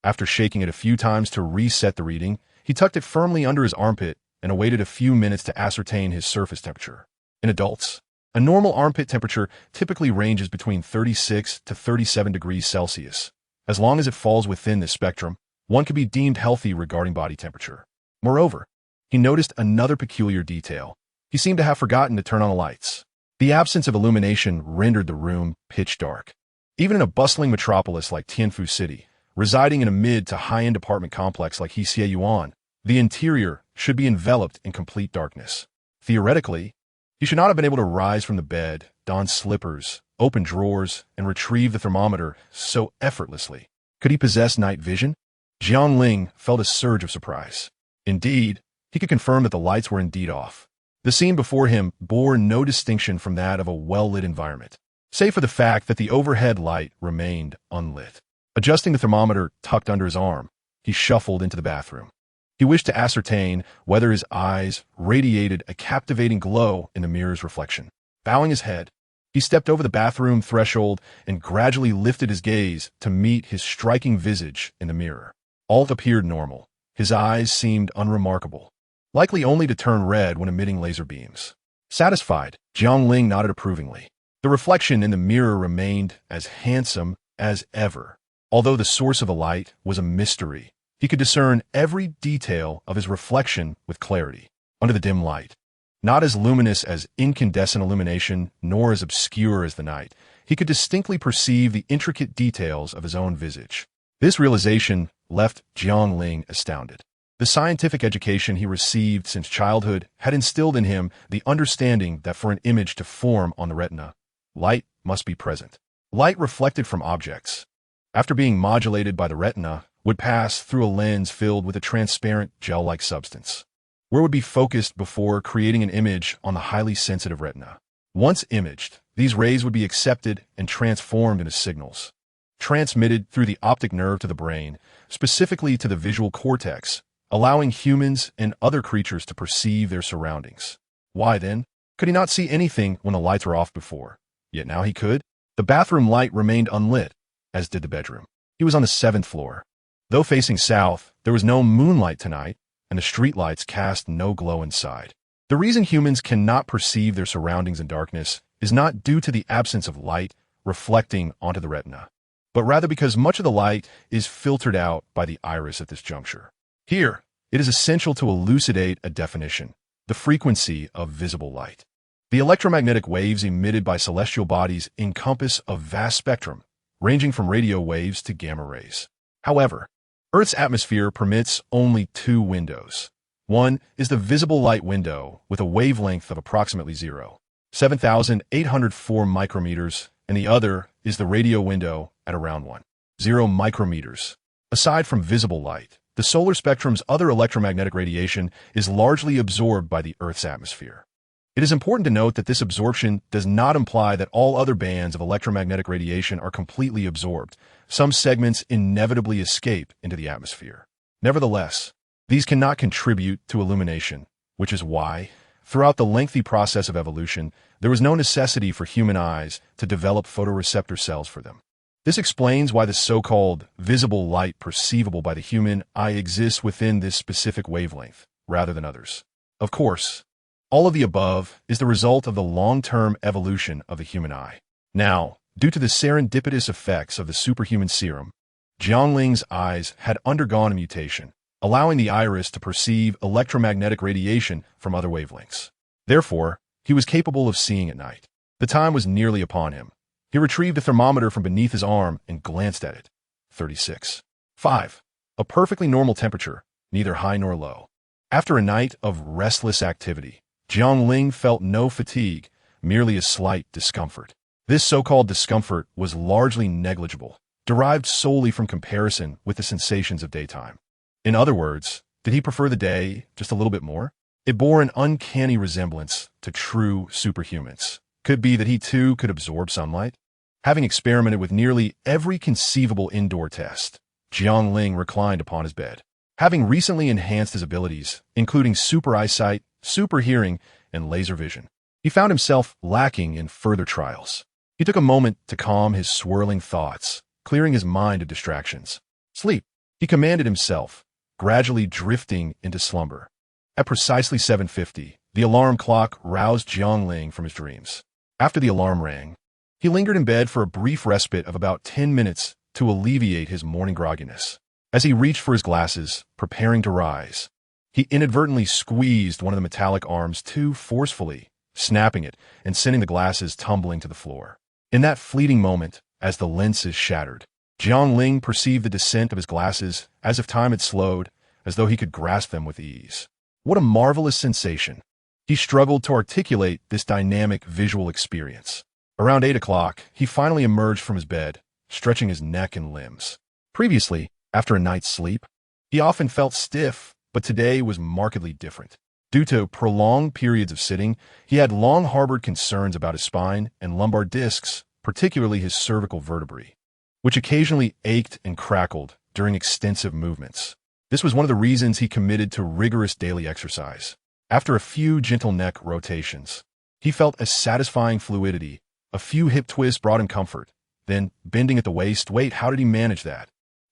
After shaking it a few times to reset the reading, he tucked it firmly under his armpit and awaited a few minutes to ascertain his surface temperature. In adults, a normal armpit temperature typically ranges between 36 to 37 degrees Celsius. As long as it falls within this spectrum, one could be deemed healthy regarding body temperature. Moreover, he noticed another peculiar detail. He seemed to have forgotten to turn on the lights. The absence of illumination rendered the room pitch dark. Even in a bustling metropolis like Tianfu City, residing in a mid to high-end apartment complex like Xie Yuan, the interior should be enveloped in complete darkness. Theoretically, he should not have been able to rise from the bed, don slippers, open drawers, and retrieve the thermometer so effortlessly. Could he possess night vision? Jiang Ling felt a surge of surprise. Indeed, he could confirm that the lights were indeed off. The scene before him bore no distinction from that of a well-lit environment, save for the fact that the overhead light remained unlit. Adjusting the thermometer tucked under his arm, he shuffled into the bathroom. He wished to ascertain whether his eyes radiated a captivating glow in the mirror's reflection. Bowing his head, he stepped over the bathroom threshold and gradually lifted his gaze to meet his striking visage in the mirror. All appeared normal. His eyes seemed unremarkable, likely only to turn red when emitting laser beams. Satisfied, Jiang Ling nodded approvingly. The reflection in the mirror remained as handsome as ever. Although the source of the light was a mystery, he could discern every detail of his reflection with clarity. Under the dim light, not as luminous as incandescent illumination, nor as obscure as the night, he could distinctly perceive the intricate details of his own visage. This realization left Jiang Ling astounded. The scientific education he received since childhood had instilled in him the understanding that for an image to form on the retina, light must be present. Light reflected from objects, after being modulated by the retina, would pass through a lens filled with a transparent gel-like substance, where it would be focused before creating an image on the highly sensitive retina. Once imaged, these rays would be accepted and transformed into signals, transmitted through the optic nerve to the brain, specifically to the visual cortex, allowing humans and other creatures to perceive their surroundings. Why, then, could he not see anything when the lights were off before? Yet now he could. The bathroom light remained unlit, as did the bedroom. He was on the 7th floor. Though facing south, there was no moonlight tonight, and the streetlights cast no glow inside. The reason humans cannot perceive their surroundings in darkness is not due to the absence of light reflecting onto the retina, but rather because much of the light is filtered out by the iris at this juncture. Here, it is essential to elucidate a definition: the frequency of visible light. The electromagnetic waves emitted by celestial bodies encompass a vast spectrum, ranging from radio waves to gamma rays. However, Earth's atmosphere permits only 2 windows. One is the visible light window with a wavelength of approximately 7,804 micrometers, and the other is the radio window at around 10 micrometers. Aside from visible light, the solar spectrum's other electromagnetic radiation is largely absorbed by the Earth's atmosphere. It is important to note that this absorption does not imply that all other bands of electromagnetic radiation are completely absorbed. Some segments inevitably escape into the atmosphere. Nevertheless, these cannot contribute to illumination, which is why, throughout the lengthy process of evolution, there was no necessity for human eyes to develop photoreceptor cells for them. This explains why the so-called visible light perceivable by the human eye exists within this specific wavelength, rather than others. Of course, all of the above is the result of the long-term evolution of the human eye. Now, due to the serendipitous effects of the superhuman serum, Jiang Ling's eyes had undergone a mutation, allowing the iris to perceive electromagnetic radiation from other wavelengths. Therefore, he was capable of seeing at night. The time was nearly upon him. He retrieved a thermometer from beneath his arm and glanced at it. 36.5. A perfectly normal temperature, neither high nor low. After a night of restless activity, Jiang Ling felt no fatigue, merely a slight discomfort. This so-called discomfort was largely negligible, derived solely from comparison with the sensations of daytime. In other words, did he prefer the day just a little bit more? It bore an uncanny resemblance to true superhumans. Could be that he too could absorb sunlight? Having experimented with nearly every conceivable indoor test, Jiang Ling reclined upon his bed. Having recently enhanced his abilities, including super eyesight, super hearing, and laser vision, he found himself lacking in further trials. He took a moment to calm his swirling thoughts, clearing his mind of distractions. Sleep, he commanded himself, gradually drifting into slumber. At precisely 7:50, the alarm clock roused Jiang Ling from his dreams. After the alarm rang, he lingered in bed for a brief respite of about 10 minutes to alleviate his morning grogginess. As he reached for his glasses, preparing to rise, he inadvertently squeezed one of the metallic arms too forcefully, snapping it and sending the glasses tumbling to the floor. In that fleeting moment, as the lenses shattered, Jiang Ling perceived the descent of his glasses as if time had slowed, as though he could grasp them with ease. What a marvelous sensation! He struggled to articulate this dynamic visual experience. Around 8 o'clock, he finally emerged from his bed, stretching his neck and limbs. Previously, after a night's sleep, he often felt stiff, but today was markedly different. Due to prolonged periods of sitting, he had long harbored concerns about his spine and lumbar discs, particularly his cervical vertebrae, which occasionally ached and crackled during extensive movements. This was one of the reasons he committed to rigorous daily exercise. After a few gentle neck rotations, he felt a satisfying fluidity. A few hip twists brought him comfort. Then, bending at the waist, wait, how did he manage that?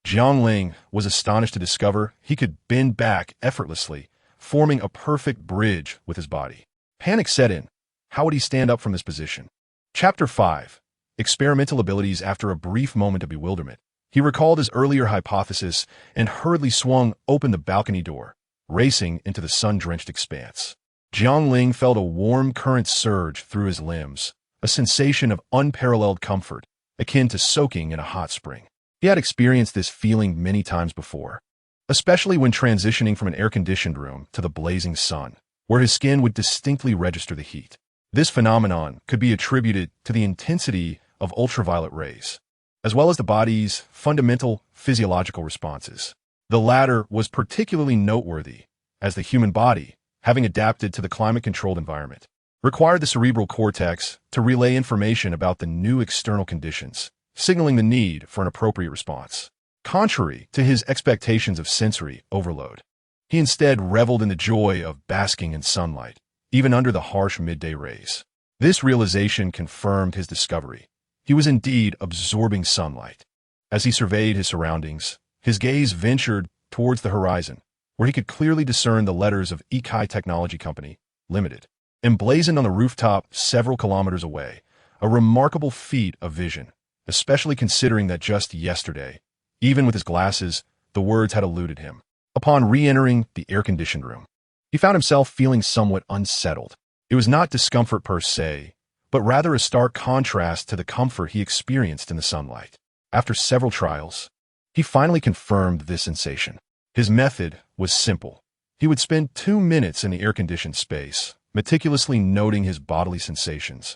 Jiang Ling was astonished to discover he could bend back effortlessly, forming a perfect bridge with his body. Panic set in. How would he stand up from this position? Chapter 5. Experimental abilities. After a brief moment of bewilderment, he recalled his earlier hypothesis and hurriedly swung open the balcony door, racing into the sun-drenched expanse. Jiang Ling felt a warm current surge through his limbs, a sensation of unparalleled comfort, akin to soaking in a hot spring. He had experienced this feeling many times before, especially when transitioning from an air-conditioned room to the blazing sun, where his skin would distinctly register the heat. This phenomenon could be attributed to the intensity of ultraviolet rays, as well as the body's fundamental physiological responses. The latter was particularly noteworthy, as the human body, having adapted to the climate-controlled environment, required the cerebral cortex to relay information about the new external conditions, signaling the need for an appropriate response. Contrary to his expectations of sensory overload, he instead reveled in the joy of basking in sunlight, even under the harsh midday rays. This realization confirmed his discovery. He was indeed absorbing sunlight. As he surveyed his surroundings, his gaze ventured towards the horizon, where he could clearly discern the letters of Ekai Technology Company, Limited, emblazoned on the rooftop several kilometers away, a remarkable feat of vision, especially considering that just yesterday, even with his glasses, the words had eluded him. Upon re-entering the air-conditioned room, he found himself feeling somewhat unsettled. It was not discomfort per se, but rather a stark contrast to the comfort he experienced in the sunlight. After several trials, he finally confirmed this sensation. His method was simple. He would spend 2 minutes in the air-conditioned space, meticulously noting his bodily sensations,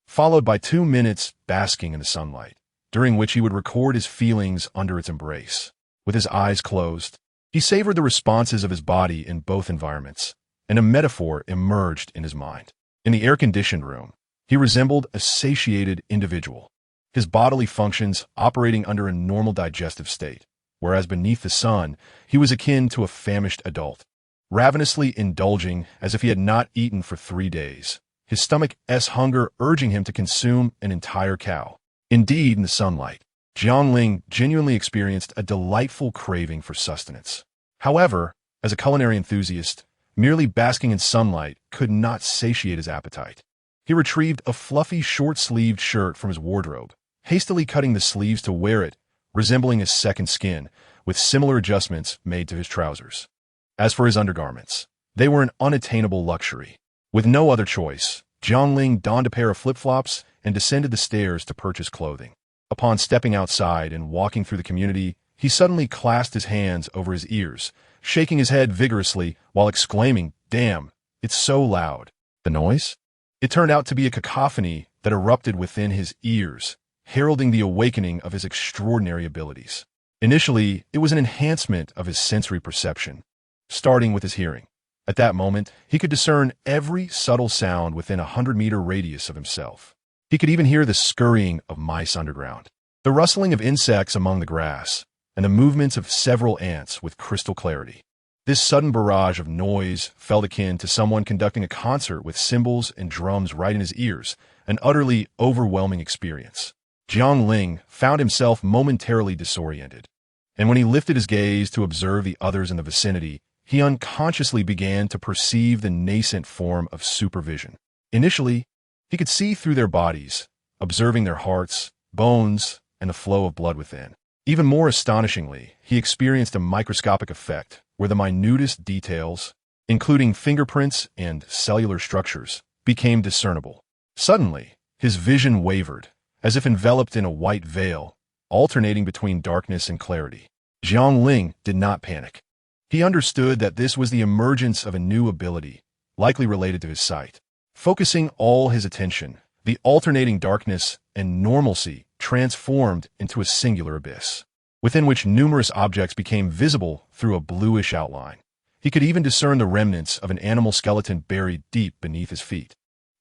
followed by 2 minutes basking in the sunlight, during which he would record his feelings under its embrace. With his eyes closed, he savored the responses of his body in both environments, and a metaphor emerged in his mind. In the air-conditioned room, he resembled a satiated individual, his bodily functions operating under a normal digestive state, whereas beneath the sun, he was akin to a famished adult, ravenously indulging as if he had not eaten for 3 days, his stomach's hunger urging him to consume an entire cow. Indeed, in the sunlight, Jiang Ling genuinely experienced a delightful craving for sustenance. However, as a culinary enthusiast, merely basking in sunlight could not satiate his appetite. He retrieved a fluffy short-sleeved shirt from his wardrobe, hastily cutting the sleeves to wear it, resembling a second skin, with similar adjustments made to his trousers. As for his undergarments, they were an unattainable luxury. With no other choice, Jiang Ling donned a pair of flip-flops and descended the stairs to purchase clothing. Upon stepping outside and walking through the community, he suddenly clasped his hands over his ears, shaking his head vigorously while exclaiming, "Damn, it's so loud." The noise? It turned out to be a cacophony that erupted within his ears, heralding the awakening of his extraordinary abilities. Initially, it was an enhancement of his sensory perception, starting with his hearing. At that moment, he could discern every subtle sound within a 100-meter radius of himself. He could even hear the scurrying of mice underground, the rustling of insects among the grass, and the movements of several ants with crystal clarity. This sudden barrage of noise felt akin to someone conducting a concert with cymbals and drums right in his ears, an utterly overwhelming experience. Jiang Ling found himself momentarily disoriented, and when he lifted his gaze to observe the others in the vicinity, he unconsciously began to perceive the nascent form of supervision. Initially, he could see through their bodies, observing their hearts, bones, and the flow of blood within. Even more astonishingly, he experienced a microscopic effect where the minutest details, including fingerprints and cellular structures, became discernible. Suddenly, his vision wavered, as if enveloped in a white veil, alternating between darkness and clarity. Jiang Ling did not panic. He understood that this was the emergence of a new ability, likely related to his sight. Focusing all his attention, the alternating darkness and normalcy transformed into a singular abyss, within which numerous objects became visible through a bluish outline. He could even discern the remnants of an animal skeleton buried deep beneath his feet.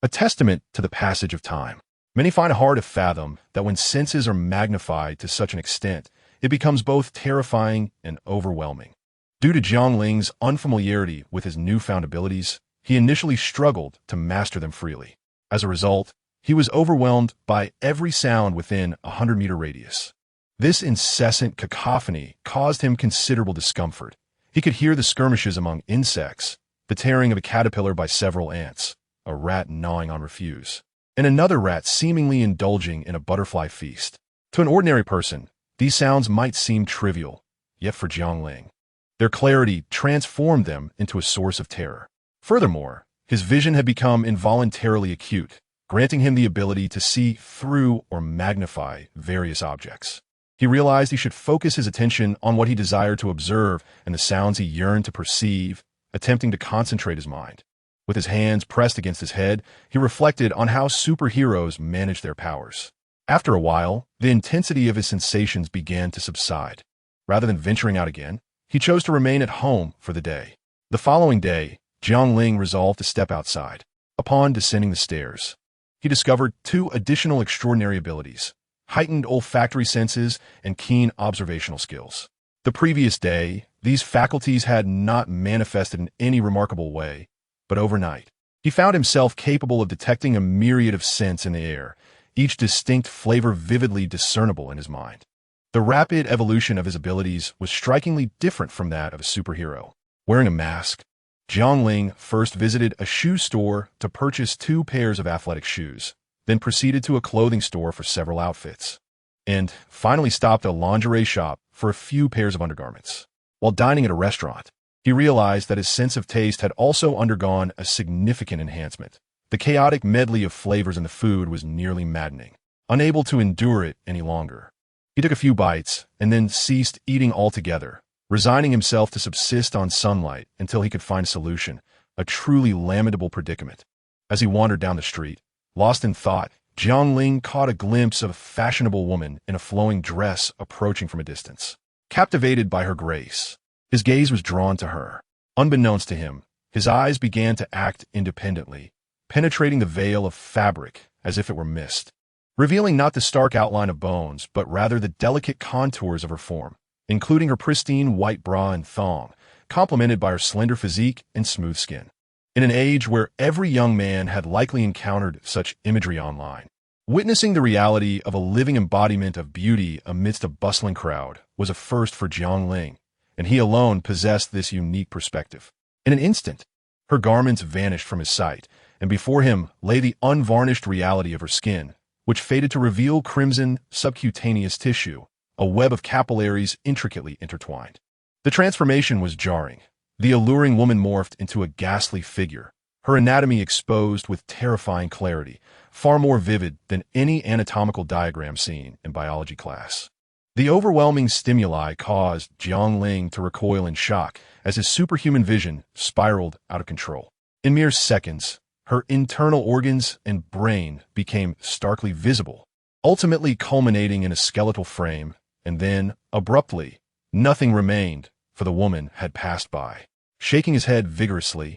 A testament to the passage of time. Many find it hard to fathom that when senses are magnified to such an extent, it becomes both terrifying and overwhelming. Due to Jiang Ling's unfamiliarity with his newfound abilities, he initially struggled to master them freely. As a result, he was overwhelmed by every sound within a 100-meter radius. This incessant cacophony caused him considerable discomfort. He could hear the skirmishes among insects, the tearing of a caterpillar by several ants, a rat gnawing on refuse, and another rat seemingly indulging in a butterfly feast. To an ordinary person, these sounds might seem trivial, yet for Jiang Ling, their clarity transformed them into a source of terror. Furthermore, his vision had become involuntarily acute, granting him the ability to see through or magnify various objects. He realized he should focus his attention on what he desired to observe and the sounds he yearned to perceive, attempting to concentrate his mind. With his hands pressed against his head, he reflected on how superheroes manage their powers. After a while, the intensity of his sensations began to subside. Rather than venturing out again, he chose to remain at home for the day. The following day, Jiang Ling resolved to step outside. Upon descending the stairs, he discovered two additional extraordinary abilities: heightened olfactory senses and keen observational skills. The previous day, these faculties had not manifested in any remarkable way, but overnight, he found himself capable of detecting a myriad of scents in the air, each distinct flavor vividly discernible in his mind. The rapid evolution of his abilities was strikingly different from that of a superhero. Wearing a mask, Jiang Ling first visited a shoe store to purchase 2 pairs of athletic shoes, then proceeded to a clothing store for several outfits, and finally stopped at a lingerie shop for a few pairs of undergarments. While dining at a restaurant, he realized that his sense of taste had also undergone a significant enhancement. The chaotic medley of flavors in the food was nearly maddening. Unable to endure it any longer, he took a few bites and then ceased eating altogether, resigning himself to subsist on sunlight until he could find a solution, a truly lamentable predicament. As he wandered down the street, lost in thought, Jiang Ling caught a glimpse of a fashionable woman in a flowing dress approaching from a distance. Captivated by her grace, his gaze was drawn to her. Unbeknownst to him, his eyes began to act independently, penetrating the veil of fabric as if it were mist, revealing not the stark outline of bones, but rather the delicate contours of her form, including her pristine white bra and thong, complemented by her slender physique and smooth skin. In an age where every young man had likely encountered such imagery online, witnessing the reality of a living embodiment of beauty amidst a bustling crowd was a first for Jiang Ling, and he alone possessed this unique perspective. In an instant, her garments vanished from his sight, and before him lay the unvarnished reality of her skin, which faded to reveal crimson subcutaneous tissue, a web of capillaries intricately intertwined. The transformation was jarring. The alluring woman morphed into a ghastly figure, her anatomy exposed with terrifying clarity, far more vivid than any anatomical diagram seen in biology class. The overwhelming stimuli caused Jiang Ling to recoil in shock as his superhuman vision spiraled out of control. In mere seconds, her internal organs and brain became starkly visible, ultimately culminating in a skeletal frame, and then, abruptly, nothing remained, for the woman had passed by. Shaking his head vigorously,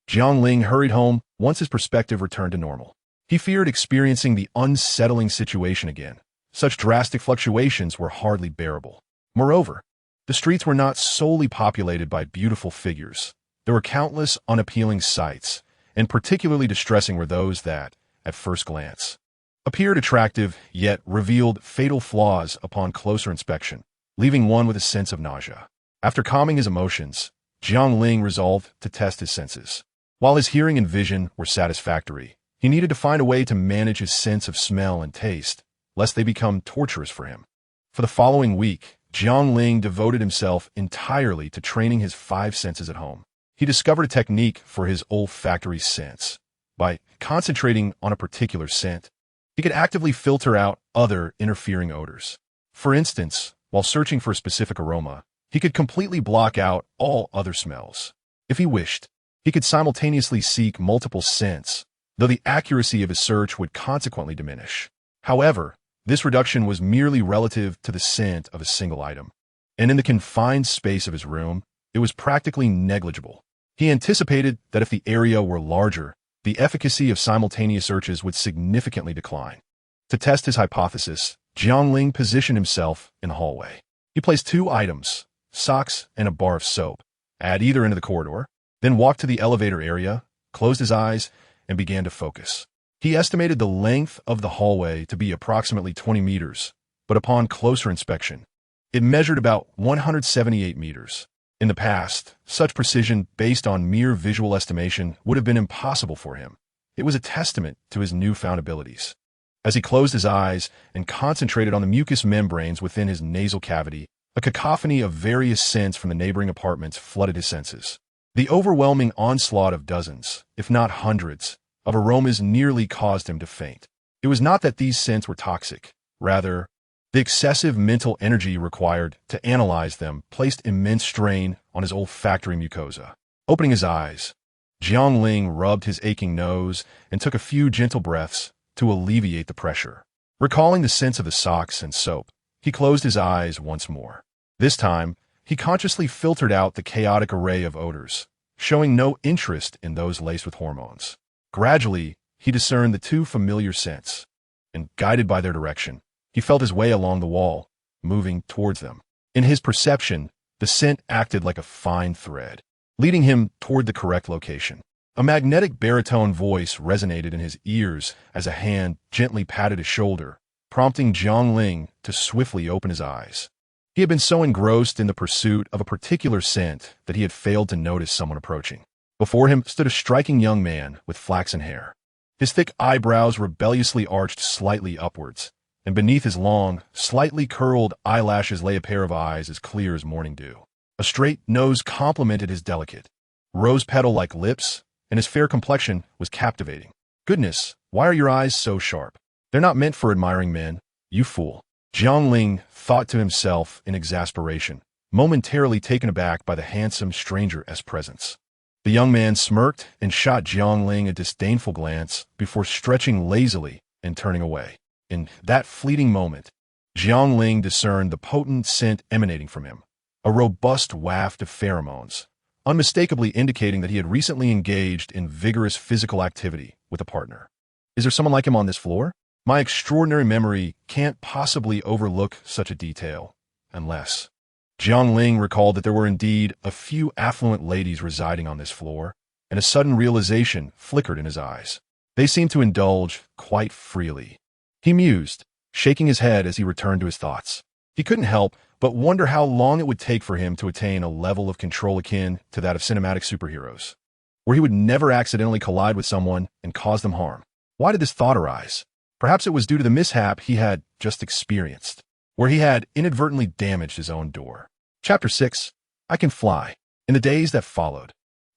Jiang Ling hurried home once his perspective returned to normal. He feared experiencing the unsettling situation again. Such drastic fluctuations were hardly bearable. Moreover, the streets were not solely populated by beautiful figures. There were countless unappealing sights, and particularly distressing were those that, at first glance, appeared attractive yet revealed fatal flaws upon closer inspection, leaving one with a sense of nausea. After calming his emotions, Jiang Ling resolved to test his senses. While his hearing and vision were satisfactory, he needed to find a way to manage his sense of smell and taste, lest they become torturous for him. For the following week, Jiang Ling devoted himself entirely to training his 5 senses at home. He discovered a technique for his olfactory sense. By concentrating on a particular scent, he could actively filter out other interfering odors. For instance, while searching for a specific aroma, he could completely block out all other smells. If he wished, he could simultaneously seek multiple scents, though the accuracy of his search would consequently diminish. However, this reduction was merely relative to the scent of a single item, and in the confined space of his room, it was practically negligible. He anticipated that if the area were larger, the efficacy of simultaneous searches would significantly decline. To test his hypothesis, Jiang Ling positioned himself in the hallway. He placed 2 items, socks and a bar of soap, at either end of the corridor, then walked to the elevator area, closed his eyes, and began to focus. He estimated the length of the hallway to be approximately 20 meters, but upon closer inspection, it measured about 178 meters. In the past, such precision based on mere visual estimation would have been impossible for him. It was a testament to his newfound abilities. As he closed his eyes and concentrated on the mucous membranes within his nasal cavity, a cacophony of various scents from the neighboring apartments flooded his senses. The overwhelming onslaught of dozens, if not hundreds, of aromas nearly caused him to faint. It was not that these scents were toxic. Rather, the excessive mental energy required to analyze them placed immense strain on his olfactory mucosa. Opening his eyes, Jiang Ling rubbed his aching nose and took a few gentle breaths to alleviate the pressure. Recalling the scents of the socks and soap, he closed his eyes once more. This time, he consciously filtered out the chaotic array of odors, showing no interest in those laced with hormones. Gradually, he discerned the two familiar scents, and guided by their direction, he felt his way along the wall, moving towards them. In his perception, the scent acted like a fine thread, leading him toward the correct location. A magnetic baritone voice resonated in his ears as a hand gently patted his shoulder, prompting Jiang Ling to swiftly open his eyes. He had been so engrossed in the pursuit of a particular scent that he had failed to notice someone approaching. Before him stood a striking young man with flaxen hair. His thick eyebrows rebelliously arched slightly upwards, and beneath his long, slightly curled eyelashes lay a pair of eyes as clear as morning dew. A straight nose complemented his delicate, rose petal-like lips, and his fair complexion was captivating. Goodness, why are your eyes so sharp? They're not meant for admiring men, you fool. Jiang Ling thought to himself in exasperation, momentarily taken aback by the handsome stranger's presence. The young man smirked and shot Jiang Ling a disdainful glance before stretching lazily and turning away. In that fleeting moment, Jiang Ling discerned the potent scent emanating from him, a robust waft of pheromones, unmistakably indicating that he had recently engaged in vigorous physical activity with a partner. Is there someone like him on this floor? My extraordinary memory can't possibly overlook such a detail, unless... Jiang Ling recalled that there were indeed a few affluent ladies residing on this floor, and a sudden realization flickered in his eyes. They seemed to indulge quite freely. He mused, shaking his head as he returned to his thoughts. He couldn't help but wonder how long it would take for him to attain a level of control akin to that of cinematic superheroes, where he would never accidentally collide with someone and cause them harm. Why did this thought arise? Perhaps it was due to the mishap he had just experienced, where he had inadvertently damaged his own door. Chapter 6. I Can Fly. In the days that followed,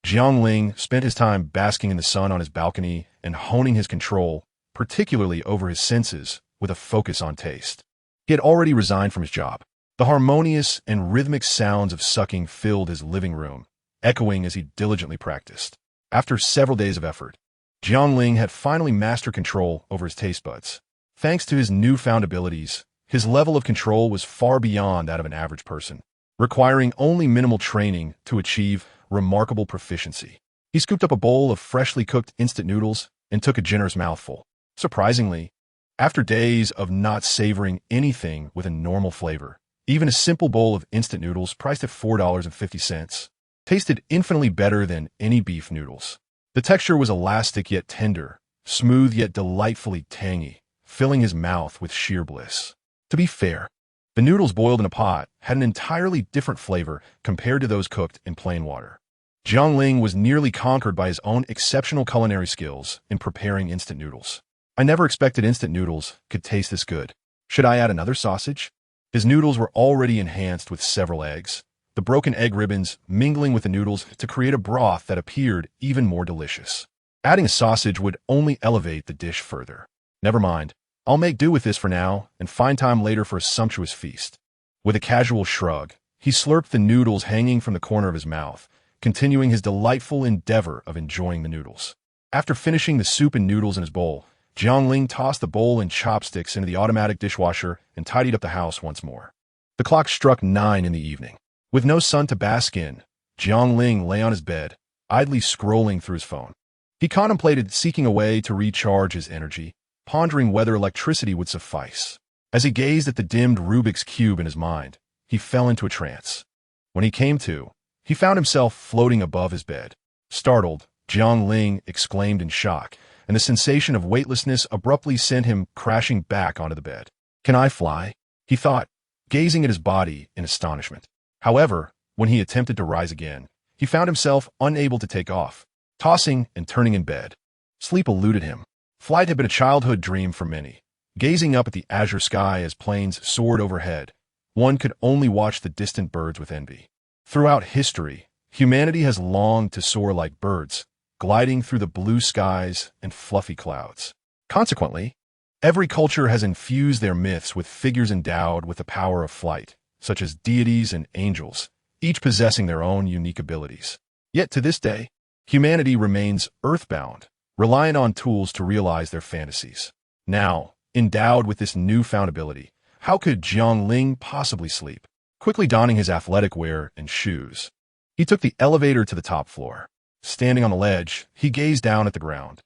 Jiang Ling spent his time basking in the sun on his balcony and honing his control, particularly over his senses, with a focus on taste. He had already resigned from his job. The harmonious and rhythmic sounds of sucking filled his living room, echoing as he diligently practiced. After several days of effort, Jiang Ling had finally mastered control over his taste buds. Thanks to his newfound abilities, his level of control was far beyond that of an average person, requiring only minimal training to achieve remarkable proficiency. He scooped up a bowl of freshly cooked instant noodles and took a generous mouthful. Surprisingly, after days of not savoring anything with a normal flavor, even a simple bowl of instant noodles priced at $4.50 tasted infinitely better than any beef noodles. The texture was elastic yet tender, smooth yet delightfully tangy, filling his mouth with sheer bliss. To be fair, the noodles boiled in a pot had an entirely different flavor compared to those cooked in plain water. Jiang Ling was nearly conquered by his own exceptional culinary skills in preparing instant noodles. I never expected instant noodles could taste this good. Should I add another sausage? His noodles were already enhanced with several eggs, the broken egg ribbons mingling with the noodles to create a broth that appeared even more delicious. Adding a sausage would only elevate the dish further. Never mind. I'll make do with this for now and find time later for a sumptuous feast. With a casual shrug, he slurped the noodles hanging from the corner of his mouth, continuing his delightful endeavor of enjoying the noodles. After finishing the soup and noodles in his bowl, Jiang Ling tossed the bowl and chopsticks into the automatic dishwasher and tidied up the house once more. The clock struck 9 in the evening. With no sun to bask in, Jiang Ling lay on his bed, idly scrolling through his phone. He contemplated seeking a way to recharge his energy, pondering whether electricity would suffice. As he gazed at the dimmed Rubik's Cube in his mind, he fell into a trance. When he came to, he found himself floating above his bed. Startled, Jiang Ling exclaimed in shock, and the sensation of weightlessness abruptly sent him crashing back onto the bed. Can I fly? he thought, gazing at his body in astonishment. However, when he attempted to rise again, he found himself unable to take off, tossing and turning in bed. Sleep eluded him. Flight had been a childhood dream for many. Gazing up at the azure sky as planes soared overhead, one could only watch the distant birds with envy. Throughout history, humanity has longed to soar like birds, gliding through the blue skies and fluffy clouds. Consequently, every culture has infused their myths with figures endowed with the power of flight, such as deities and angels, each possessing their own unique abilities. Yet to this day, humanity remains earthbound, reliant on tools to realize their fantasies. Now, endowed with this newfound ability, how could Jiang Ling possibly sleep? Quickly donning his athletic wear and shoes, he took the elevator to the top floor. Standing on the ledge, he gazed down at the ground,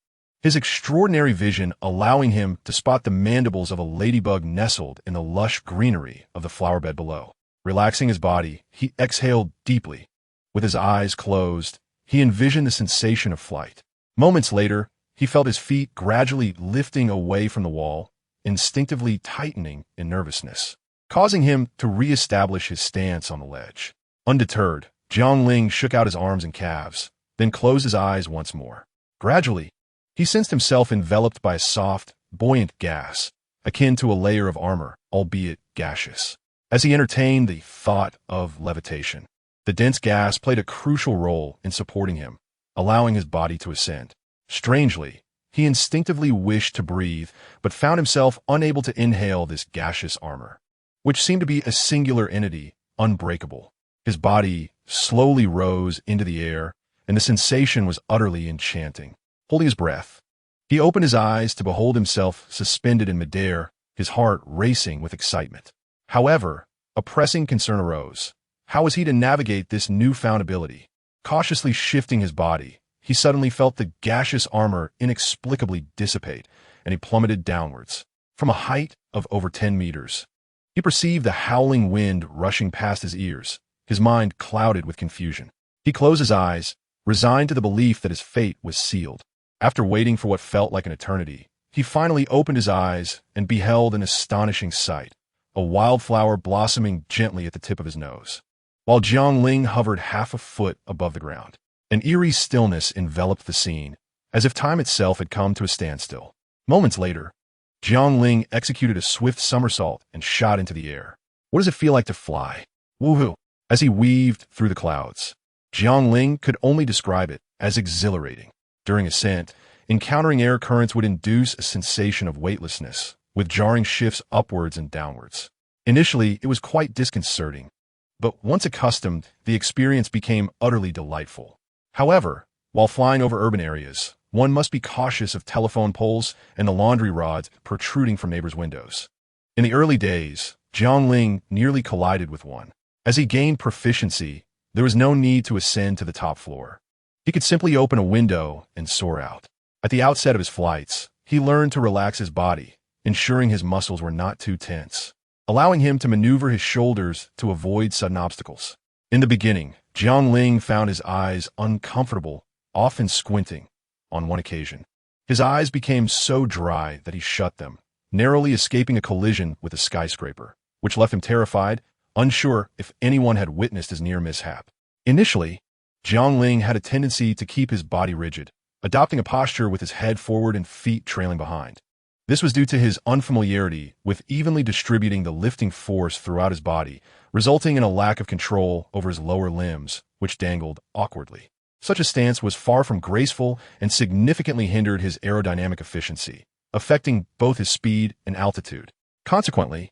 his extraordinary vision allowing him to spot the mandibles of a ladybug nestled in the lush greenery of the flowerbed below. Relaxing his body, he exhaled deeply. With his eyes closed, he envisioned the sensation of flight. Moments later, he felt his feet gradually lifting away from the wall, instinctively tightening in nervousness, causing him to re-establish his stance on the ledge. Undeterred, Jiang Ling shook out his arms and calves, then closed his eyes once more. Gradually, he sensed himself enveloped by a soft, buoyant gas, akin to a layer of armor, albeit gaseous. As he entertained the thought of levitation, the dense gas played a crucial role in supporting him, allowing his body to ascend. Strangely, he instinctively wished to breathe, but found himself unable to inhale this gaseous armor, which seemed to be a singular entity, unbreakable. His body slowly rose into the air, and the sensation was utterly enchanting. Holding his breath, he opened his eyes to behold himself suspended in midair, his heart racing with excitement. However, a pressing concern arose. How was he to navigate this newfound ability? Cautiously shifting his body, he suddenly felt the gaseous armor inexplicably dissipate, and he plummeted downwards. From a height of over 10 meters, he perceived the howling wind rushing past his ears, his mind clouded with confusion. He closed his eyes, resigned to the belief that his fate was sealed. After waiting for what felt like an eternity, he finally opened his eyes and beheld an astonishing sight, a wildflower blossoming gently at the tip of his nose. While Jiang Ling hovered half a foot above the ground, an eerie stillness enveloped the scene, as if time itself had come to a standstill. Moments later, Jiang Ling executed a swift somersault and shot into the air. What does it feel like to fly? Woohoo! As he weaved through the clouds, Jiang Ling could only describe it as exhilarating. During ascent, encountering air currents would induce a sensation of weightlessness, with jarring shifts upwards and downwards. Initially, it was quite disconcerting, but once accustomed, the experience became utterly delightful. However, while flying over urban areas, one must be cautious of telephone poles and the laundry rods protruding from neighbors' windows. In the early days, Jiang Ling nearly collided with one. As he gained proficiency, there was no need to ascend to the top floor. He could simply open a window and soar out. At the outset of his flights, he learned to relax his body, ensuring his muscles were not too tense, allowing him to maneuver his shoulders to avoid sudden obstacles. In the beginning, Jiang Ling found his eyes uncomfortable, often squinting. On one occasion, his eyes became so dry that he shut them, narrowly escaping a collision with a skyscraper, which left him terrified, unsure if anyone had witnessed his near mishap. Initially, Jiang Ling had a tendency to keep his body rigid, adopting a posture with his head forward and feet trailing behind. This was due to his unfamiliarity with evenly distributing the lifting force throughout his body, resulting in a lack of control over his lower limbs, which dangled awkwardly. Such a stance was far from graceful and significantly hindered his aerodynamic efficiency, affecting both his speed and altitude. Consequently,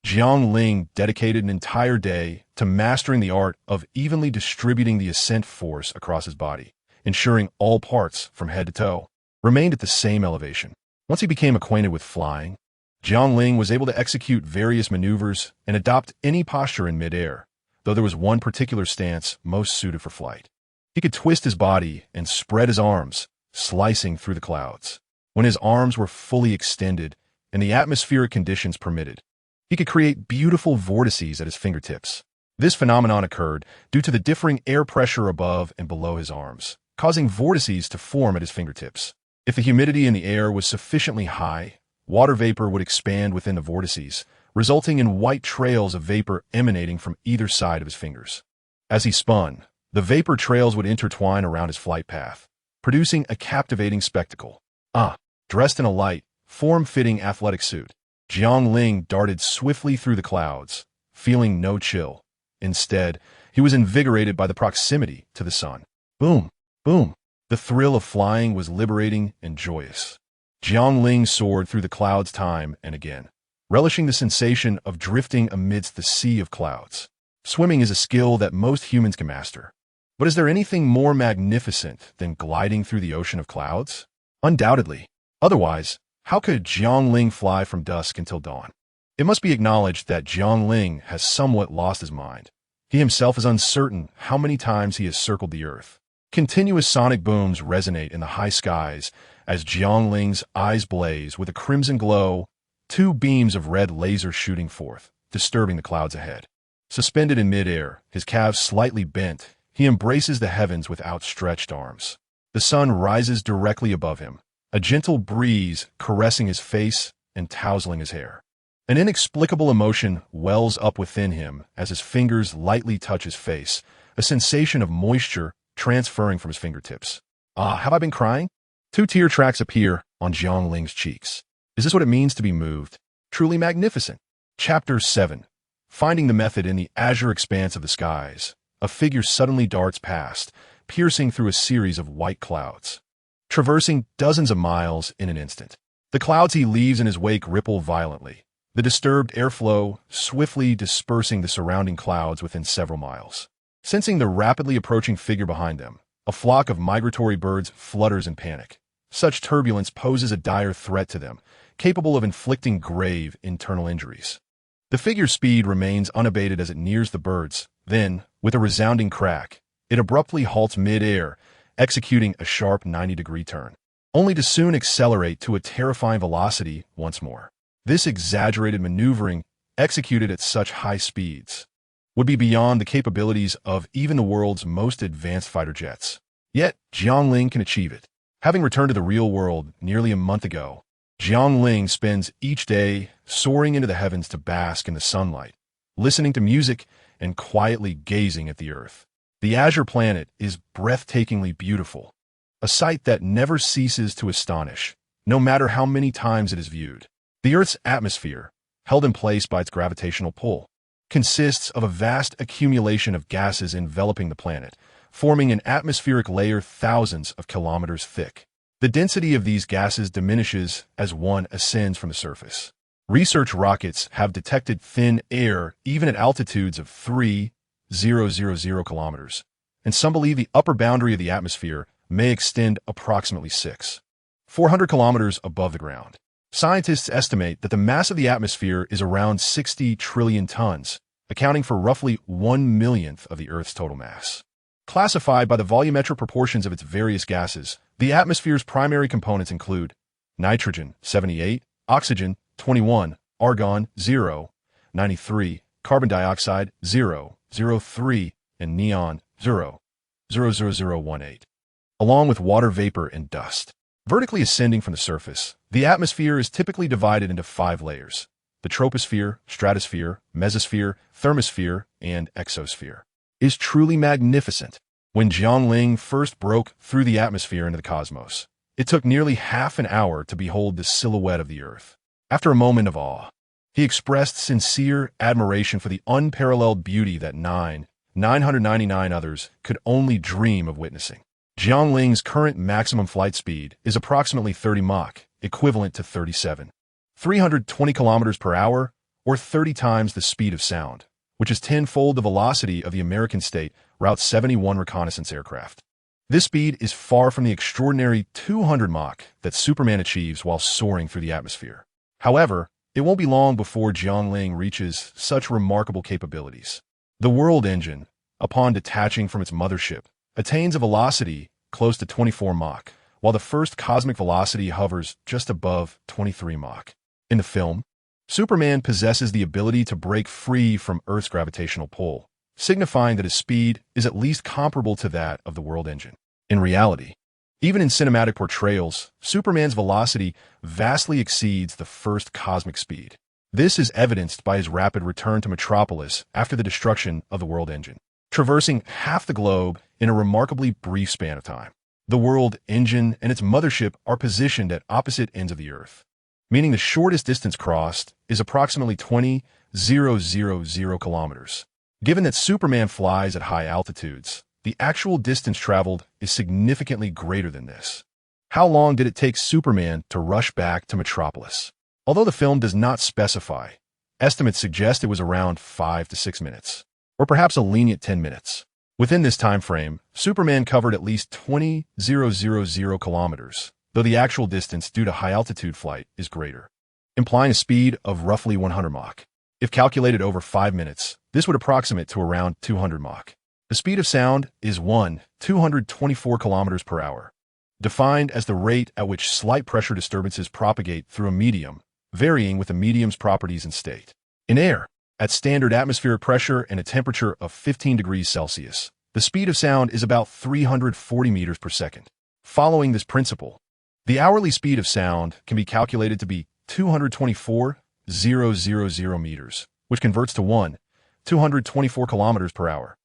Jiang Ling dedicated an entire day to mastering the art of evenly distributing the ascent force across his body, ensuring all parts, from head to toe, remained at the same elevation. Once he became acquainted with flying, Jiang Ling was able to execute various maneuvers and adopt any posture in midair, though there was one particular stance most suited for flight. He could twist his body and spread his arms, slicing through the clouds. When his arms were fully extended and the atmospheric conditions permitted, he could create beautiful vortices at his fingertips. This phenomenon occurred due to the differing air pressure above and below his arms, causing vortices to form at his fingertips. If the humidity in the air was sufficiently high, water vapor would expand within the vortices, resulting in white trails of vapor emanating from either side of his fingers. As he spun, the vapor trails would intertwine around his flight path, producing a captivating spectacle. Dressed in a light, form-fitting athletic suit, Jiang Ling darted swiftly through the clouds, feeling no chill. Instead, he was invigorated by the proximity to the sun. Boom, boom. The thrill of flying was liberating and joyous. Jiang Ling soared through the clouds time and again, relishing the sensation of drifting amidst the sea of clouds. Swimming is a skill that most humans can master. But is there anything more magnificent than gliding through the ocean of clouds? Undoubtedly. Otherwise, how could Jiang Ling fly from dusk until dawn? It must be acknowledged that Jiang Ling has somewhat lost his mind. He himself is uncertain how many times he has circled the earth. Continuous sonic booms resonate in the high skies as Jiang Ling's eyes blaze with a crimson glow, two beams of red laser shooting forth, disturbing the clouds ahead. Suspended in midair, his calves slightly bent, he embraces the heavens with outstretched arms. The sun rises directly above him, a gentle breeze caressing his face and tousling his hair. An inexplicable emotion wells up within him as his fingers lightly touch his face, a sensation of moisture transferring from his fingertips. Have I been crying? Two tear tracks appear on Jiang Ling's cheeks. Is this what it means to be moved? Truly magnificent. Chapter 7. Finding the method in the azure expanse of the skies, a figure suddenly darts past, piercing through a series of white clouds, traversing dozens of miles in an instant. The clouds he leaves in his wake ripple violently, the disturbed airflow swiftly dispersing the surrounding clouds within several miles. Sensing the rapidly approaching figure behind them, a flock of migratory birds flutters in panic. Such turbulence poses a dire threat to them, capable of inflicting grave internal injuries. The figure's speed remains unabated as it nears the birds, then, with a resounding crack, it abruptly halts mid-air, executing a sharp 90-degree turn, only to soon accelerate to a terrifying velocity once more. This exaggerated maneuvering, executed at such high speeds, would be beyond the capabilities of even the world's most advanced fighter jets. Yet, Jiang Ling can achieve it. Having returned to the real world nearly a month ago, Jiang Ling spends each day soaring into the heavens to bask in the sunlight, listening to music and quietly gazing at the earth. The azure planet is breathtakingly beautiful, a sight that never ceases to astonish, no matter how many times it is viewed. The Earth's atmosphere, held in place by its gravitational pull, consists of a vast accumulation of gases enveloping the planet, forming an atmospheric layer thousands of kilometers thick. The density of these gases diminishes as one ascends from the surface. Research rockets have detected thin air even at altitudes of 3,000 kilometers, and some believe the upper boundary of the atmosphere may extend approximately 400 kilometers above the ground. Scientists estimate that the mass of the atmosphere is around 60 trillion tons, accounting for roughly 1/1,000,000th of the Earth's total mass. Classified by the volumetric proportions of its various gases, the atmosphere's primary components include nitrogen, 78, oxygen, 21, argon, 0, 93, carbon dioxide, 0.03, and neon, 0.00018, along with water vapor and dust. Vertically ascending from the surface, the atmosphere is typically divided into 5 layers: the troposphere, stratosphere, mesosphere, thermosphere, and exosphere. Is truly magnificent. When Jiang Ling first broke through the atmosphere into the cosmos, it took nearly half an hour to behold the silhouette of the Earth. After a moment of awe, he expressed sincere admiration for the unparalleled beauty that 999 others could only dream of witnessing. Jiang Ling's current maximum flight speed is approximately 30 Mach, equivalent to 320 kilometers per hour, or 30 times the speed of sound, which is tenfold the velocity of the American state Route 71 reconnaissance aircraft. This speed is far from the extraordinary 200 Mach that Superman achieves while soaring through the atmosphere. However, it won't be long before Jiang Ling reaches such remarkable capabilities. The world engine, upon detaching from its mothership, attains a velocity close to 24 Mach, while the first cosmic velocity hovers just above 23 Mach. In the film, Superman possesses the ability to break free from Earth's gravitational pull, signifying that his speed is at least comparable to that of the world engine. In reality, even in cinematic portrayals, Superman's velocity vastly exceeds the first cosmic speed. This is evidenced by his rapid return to Metropolis after the destruction of the world engine, traversing half the globe in a remarkably brief span of time. The world engine and its mothership are positioned at opposite ends of the Earth, meaning the shortest distance crossed is approximately 20,000 kilometers. Given that Superman flies at high altitudes, the actual distance traveled is significantly greater than this. How long did it take Superman to rush back to Metropolis? Although the film does not specify, estimates suggest it was around 5 to 6 minutes, or perhaps a lenient 10 minutes. Within this time frame, Superman covered at least 20,000 kilometers, though the actual distance due to high-altitude flight is greater, implying a speed of roughly 100 Mach. If calculated over 5 minutes, this would approximate to around 200 Mach. The speed of sound is 224 kilometers per hour, defined as the rate at which slight pressure disturbances propagate through a medium, varying with the medium's properties and state. In air, at standard atmospheric pressure and a temperature of 15 degrees Celsius, the speed of sound is about 340 meters per second. Following this principle, the hourly speed of sound can be calculated to be 224,000 meters, which converts to 224 kilometers per hour.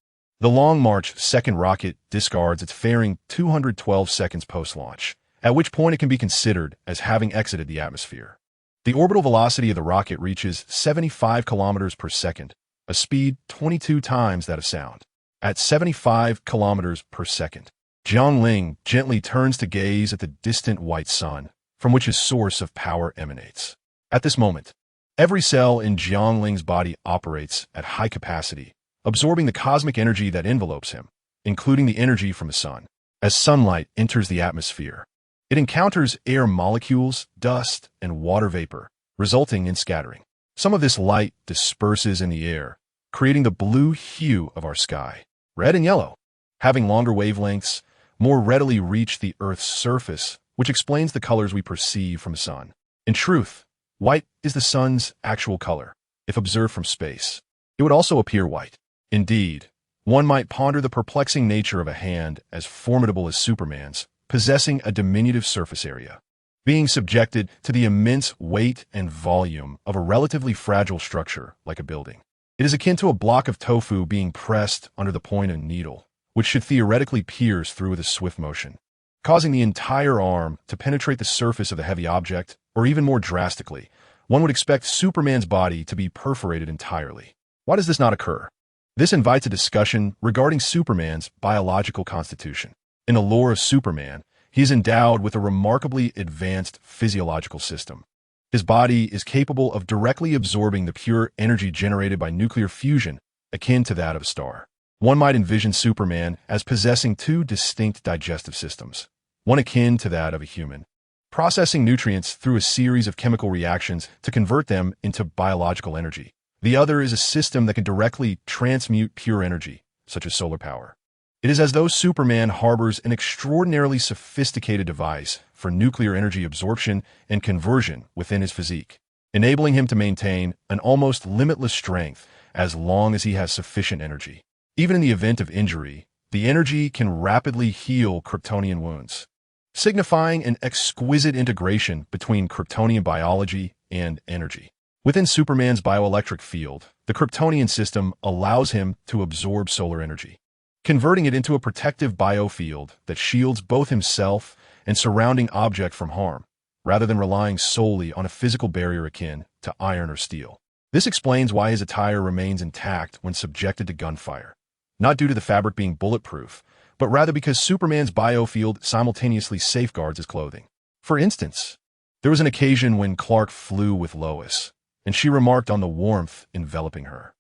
The Long March second rocket discards its fairing 212 seconds post-launch, at which point it can be considered as having exited the atmosphere. The orbital velocity of the rocket reaches 75 kilometers per second, a speed 22 times that of sound. At 75 kilometers per second, Jiang Ling gently turns to gaze at the distant white sun, from which his source of power emanates. At this moment, every cell in Jiang Ling's body operates at high capacity, absorbing the cosmic energy that envelopes him, including the energy from the sun. As sunlight enters the atmosphere, it encounters air molecules, dust, and water vapor, resulting in scattering. Some of this light disperses in the air, creating the blue hue of our sky. Red and yellow, having longer wavelengths, more readily reach the Earth's surface, which explains the colors we perceive from the sun. In truth, white is the sun's actual color. If observed from space, it would also appear white. Indeed, one might ponder the perplexing nature of a hand as formidable as Superman's, possessing a diminutive surface area, being subjected to the immense weight and volume of a relatively fragile structure like a building. It is akin to a block of tofu being pressed under the point of a needle, which should theoretically pierce through with a swift motion, causing the entire arm to penetrate the surface of the heavy object, or even more drastically, one would expect Superman's body to be perforated entirely. Why does this not occur? This invites a discussion regarding Superman's biological constitution. In the lore of Superman, he is endowed with a remarkably advanced physiological system. His body is capable of directly absorbing the pure energy generated by nuclear fusion, akin to that of a star. One might envision Superman as possessing two distinct digestive systems, one akin to that of a human, processing nutrients through a series of chemical reactions to convert them into biological energy. The other is a system that can directly transmute pure energy, such as solar power. It is as though Superman harbors an extraordinarily sophisticated device for nuclear energy absorption and conversion within his physique, enabling him to maintain an almost limitless strength as long as he has sufficient energy. Even in the event of injury, the energy can rapidly heal Kryptonian wounds, signifying an exquisite integration between Kryptonian biology and energy. Within Superman's bioelectric field, the Kryptonian system allows him to absorb solar energy, converting it into a protective biofield that shields both himself and surrounding object from harm, rather than relying solely on a physical barrier akin to iron or steel. This explains why his attire remains intact when subjected to gunfire, not due to the fabric being bulletproof, but rather because Superman's biofield simultaneously safeguards his clothing. For instance, there was an occasion when Clark flew with Lois, and she remarked on the warmth enveloping her.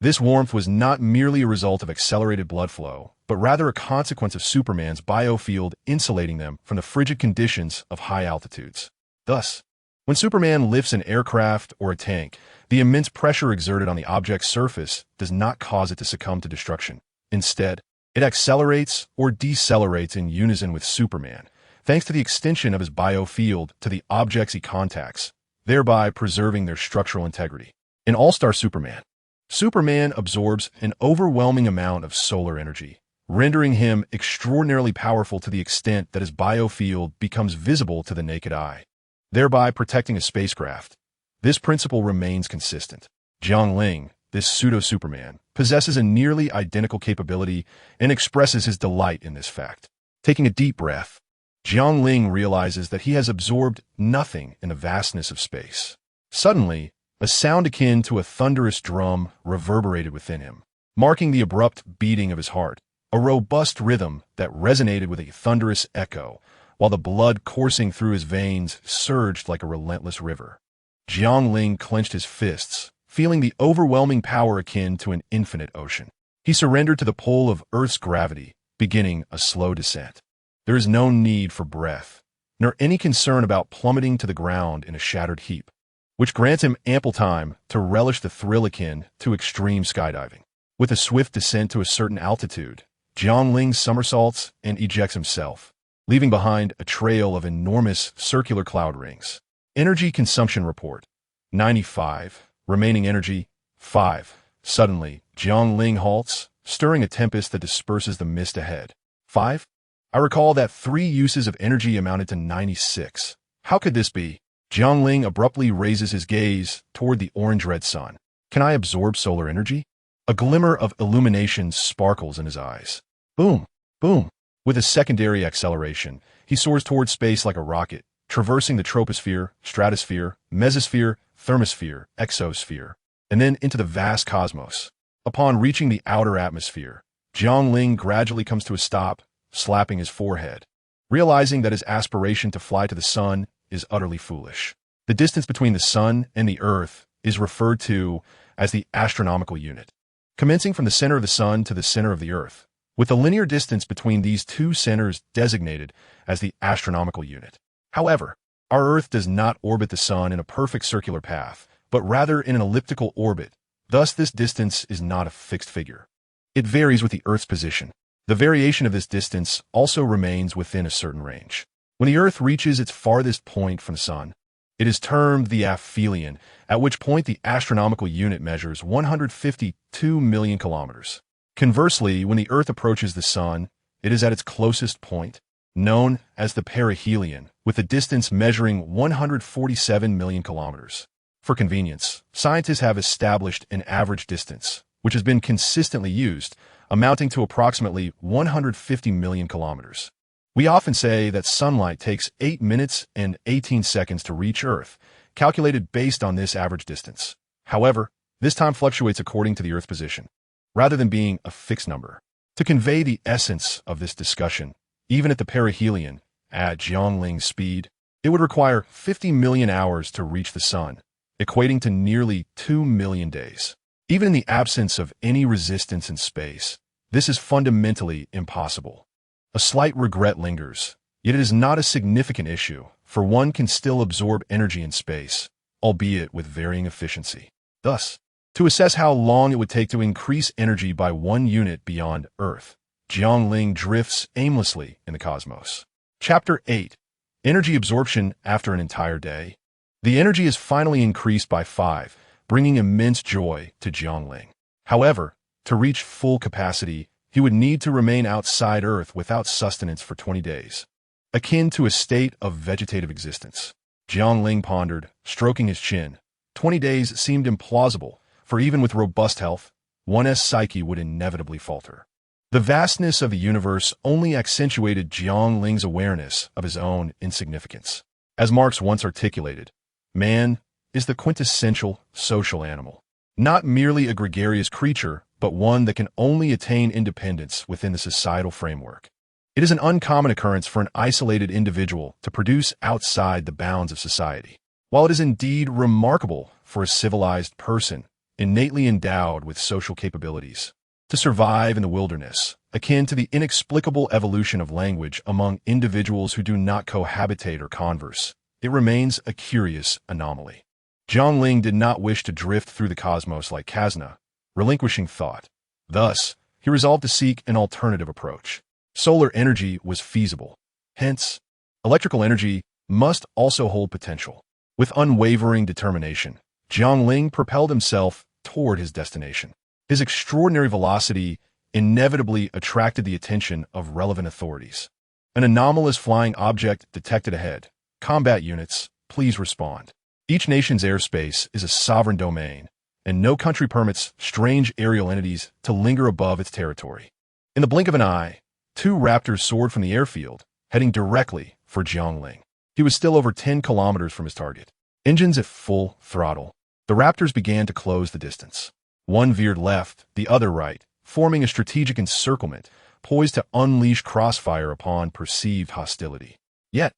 This warmth was not merely a result of accelerated blood flow, but rather a consequence of Superman's biofield insulating them from the frigid conditions of high altitudes. Thus, when Superman lifts an aircraft or a tank, the immense pressure exerted on the object's surface does not cause it to succumb to destruction. Instead, it accelerates or decelerates in unison with Superman, thanks to the extension of his biofield to the objects he contacts, thereby preserving their structural integrity. In All-Star Superman, Superman absorbs an overwhelming amount of solar energy, rendering him extraordinarily powerful to the extent that his biofield becomes visible to the naked eye, thereby protecting a spacecraft. This principle remains consistent. Jiang Ling, this pseudo-Superman, possesses a nearly identical capability and expresses his delight in this fact. Taking a deep breath, Jiang Ling realizes that he has absorbed nothing in the vastness of space. Suddenly, a sound akin to a thunderous drum reverberated within him, marking the abrupt beating of his heart, a robust rhythm that resonated with a thunderous echo, while the blood coursing through his veins surged like a relentless river. Jiang Ling clenched his fists, feeling the overwhelming power akin to an infinite ocean. He surrendered to the pull of Earth's gravity, beginning a slow descent. There is no need for breath, nor any concern about plummeting to the ground in a shattered heap, which grants him ample time to relish the thrill akin to extreme skydiving. With a swift descent to a certain altitude, Jiang Ling somersaults and ejects himself, leaving behind a trail of enormous circular cloud rings. Energy consumption report: 95. Remaining energy: 5. Suddenly, Jiang Ling halts, stirring a tempest that disperses the mist ahead. 5. I recall that 3 uses of energy amounted to 96. How could this be? Jiang Ling abruptly raises his gaze toward the orange-red sun. Can I absorb solar energy? A glimmer of illumination sparkles in his eyes. Boom! Boom! With a secondary acceleration, he soars toward space like a rocket, traversing the troposphere, stratosphere, mesosphere, thermosphere, exosphere, and then into the vast cosmos. Upon reaching the outer atmosphere, Jiang Ling gradually comes to a stop, slapping his forehead, realizing that his aspiration to fly to the sun is utterly foolish. The distance between the sun and the earth is referred to as the astronomical unit, commencing from the center of the sun to the center of the earth, with the linear distance between these two centers designated as the astronomical unit. However, our Earth does not orbit the sun in a perfect circular path, but rather in an elliptical orbit. Thus, this distance is not a fixed figure. It varies with the Earth's position. The variation of this distance also remains within a certain range. When the Earth reaches its farthest point from the sun, it is termed the aphelion, at which point the astronomical unit measures 152 million kilometers. Conversely, when the Earth approaches the sun, it is at its closest point, known as the perihelion, with the distance measuring 147 million kilometers. For convenience, scientists have established an average distance, which has been consistently used, amounting to approximately 150 million kilometers. We often say that sunlight takes 8 minutes and 18 seconds to reach Earth, calculated based on this average distance. However, this time fluctuates according to the Earth's position, rather than being a fixed number. To convey the essence of this discussion, even at the perihelion, at Jiang Ling's speed, it would require 50 million hours to reach the sun, equating to nearly 2 million days. Even in the absence of any resistance in space, this is fundamentally impossible. A slight regret lingers, yet it is not a significant issue, for one can still absorb energy in space, albeit with varying efficiency. Thus, to assess how long it would take to increase energy by 1 unit beyond Earth, Jiang Ling drifts aimlessly in the cosmos. Chapter 8. Energy absorption after an entire day. The energy is finally increased by 5, bringing immense joy to Jiang Ling. However, to reach full capacity, he would need to remain outside Earth without sustenance for 20 days, akin to a state of vegetative existence. Jiang Ling pondered, stroking his chin. 20 days seemed implausible, for even with robust health, one's psyche would inevitably falter. The vastness of the universe only accentuated Jiang Ling's awareness of his own insignificance. As Marx once articulated, man is the quintessential social animal, not merely a gregarious creature, but one that can only attain independence within the societal framework. It is an uncommon occurrence for an isolated individual to produce outside the bounds of society, while it is indeed remarkable for a civilized person, innately endowed with social capabilities, to survive in the wilderness, akin to the inexplicable evolution of language among individuals who do not cohabitate or converse. It remains a curious anomaly. Jiang Ling did not wish to drift through the cosmos like Kazna, relinquishing thought. Thus, he resolved to seek an alternative approach. Solar energy was feasible. Hence, electrical energy must also hold potential. With unwavering determination, Jiang Ling propelled himself toward his destination. His extraordinary velocity inevitably attracted the attention of relevant authorities. An anomalous flying object detected ahead. Combat units, please respond. Each nation's airspace is a sovereign domain, and no country permits strange aerial entities to linger above its territory. In the blink of an eye, two raptors soared from the airfield, heading directly for Jiang Ling. He was still over 10 kilometers from his target. Engines at full throttle, the raptors began to close the distance. One veered left, the other right, forming a strategic encirclement, poised to unleash crossfire upon perceived hostility. Yet,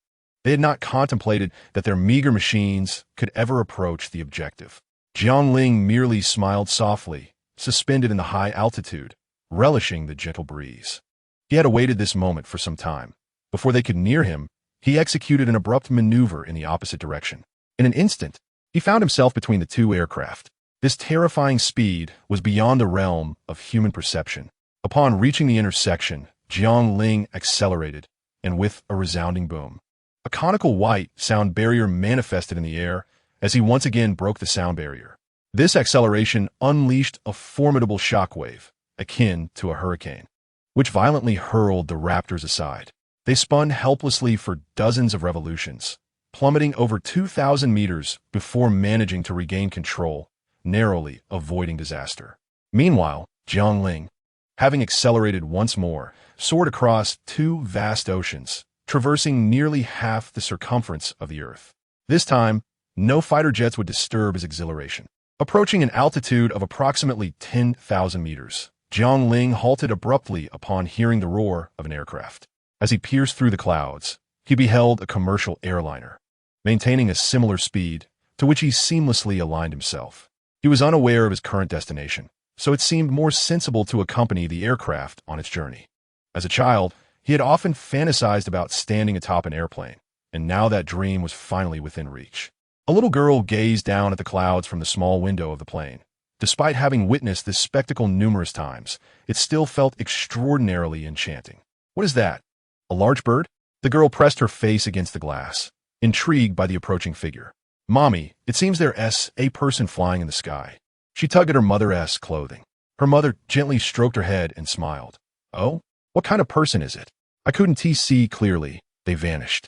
they had not contemplated that their meager machines could ever approach the objective. Jiang Ling merely smiled softly, suspended in the high altitude, relishing the gentle breeze. He had awaited this moment for some time. Before they could near him, he executed an abrupt maneuver in the opposite direction. In an instant, he found himself between the two aircraft. This terrifying speed was beyond the realm of human perception. Upon reaching the intersection, Jiang Ling accelerated, and with a resounding boom, a conical white sound barrier manifested in the air as he once again broke the sound barrier. This acceleration unleashed a formidable shockwave, akin to a hurricane, which violently hurled the raptors aside. They spun helplessly for dozens of revolutions, plummeting over 2,000 meters before managing to regain control, narrowly avoiding disaster. Meanwhile, Jiang Ling, having accelerated once more, soared across two vast oceans, traversing nearly half the circumference of the Earth. This time, no fighter jets would disturb his exhilaration. Approaching an altitude of approximately 10,000 meters, Jiang Ling halted abruptly upon hearing the roar of an aircraft. As he pierced through the clouds, he beheld a commercial airliner, maintaining a similar speed to which he seamlessly aligned himself. He was unaware of his current destination, so it seemed more sensible to accompany the aircraft on its journey. As a child, he had often fantasized about standing atop an airplane, and now that dream was finally within reach. A little girl gazed down at the clouds from the small window of the plane. Despite having witnessed this spectacle numerous times, it still felt extraordinarily enchanting. What is that? A large bird? The girl pressed her face against the glass, intrigued by the approaching figure. Mommy, it seems there's a person flying in the sky. She tugged at her mother's clothing. Her mother gently stroked her head and smiled. Oh? What kind of person is it? I couldn't see clearly. They vanished.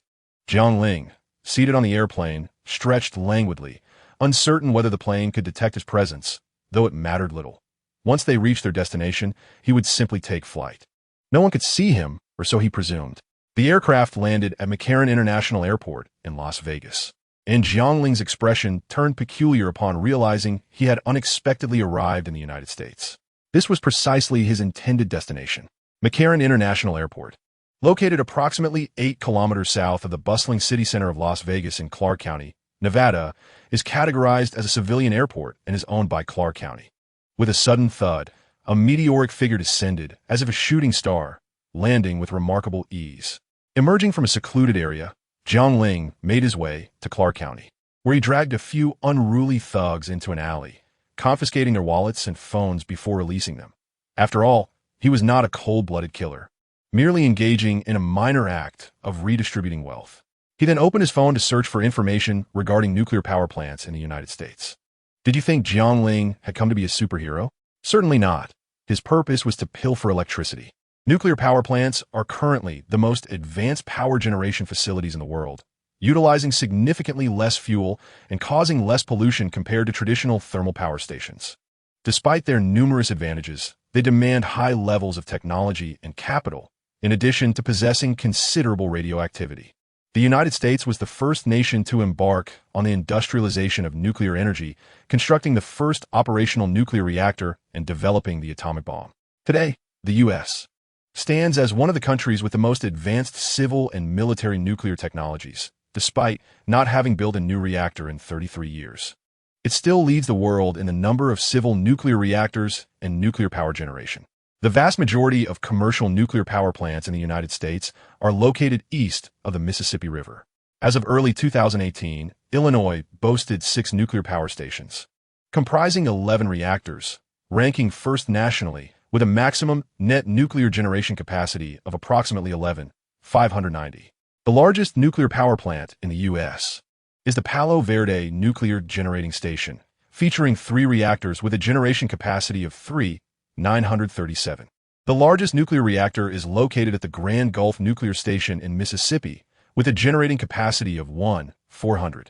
Jiang Ling, seated on the airplane, stretched languidly, uncertain whether the plane could detect his presence, though it mattered little. Once they reached their destination, he would simply take flight. No one could see him, or so he presumed. The aircraft landed at McCarran International Airport in Las Vegas, and Jiang Ling's expression turned peculiar upon realizing he had unexpectedly arrived in the United States. This was precisely his intended destination. McCarran International Airport, located approximately 8 kilometers south of the bustling city center of Las Vegas in Clark County, Nevada, is categorized as a civilian airport and is owned by Clark County. With a sudden thud, a meteoric figure descended, as if a shooting star, landing with remarkable ease. Emerging from a secluded area, Jiang Ling made his way to Clark County, where he dragged a few unruly thugs into an alley, confiscating their wallets and phones before releasing them. After all, he was not a cold-blooded killer, merely engaging in a minor act of redistributing wealth. He then opened his phone to search for information regarding nuclear power plants in the United States. Did you think Jiang Ling had come to be a superhero? Certainly not. His purpose was to pilfer electricity. Nuclear power plants are currently the most advanced power generation facilities in the world, utilizing significantly less fuel and causing less pollution compared to traditional thermal power stations. Despite their numerous advantages, they demand high levels of technology and capital, in addition to possessing considerable radioactivity. The United States was the first nation to embark on the industrialization of nuclear energy, constructing the first operational nuclear reactor and developing the atomic bomb. Today, the U.S. stands as one of the countries with the most advanced civil and military nuclear technologies, despite not having built a new reactor in 33 years. It still leads the world in the number of civil nuclear reactors and nuclear power generation. The vast majority of commercial nuclear power plants in the United States are located east of the Mississippi River. As of early 2018, Illinois boasted 6 nuclear power stations, comprising 11 reactors, ranking first nationally with a maximum net nuclear generation capacity of approximately 11,590. The largest nuclear power plant in the U.S. is the Palo Verde Nuclear Generating Station, featuring 3 reactors with a generation capacity of 3,937. The largest nuclear reactor is located at the Grand Gulf Nuclear Station in Mississippi, with a generating capacity of 1,400.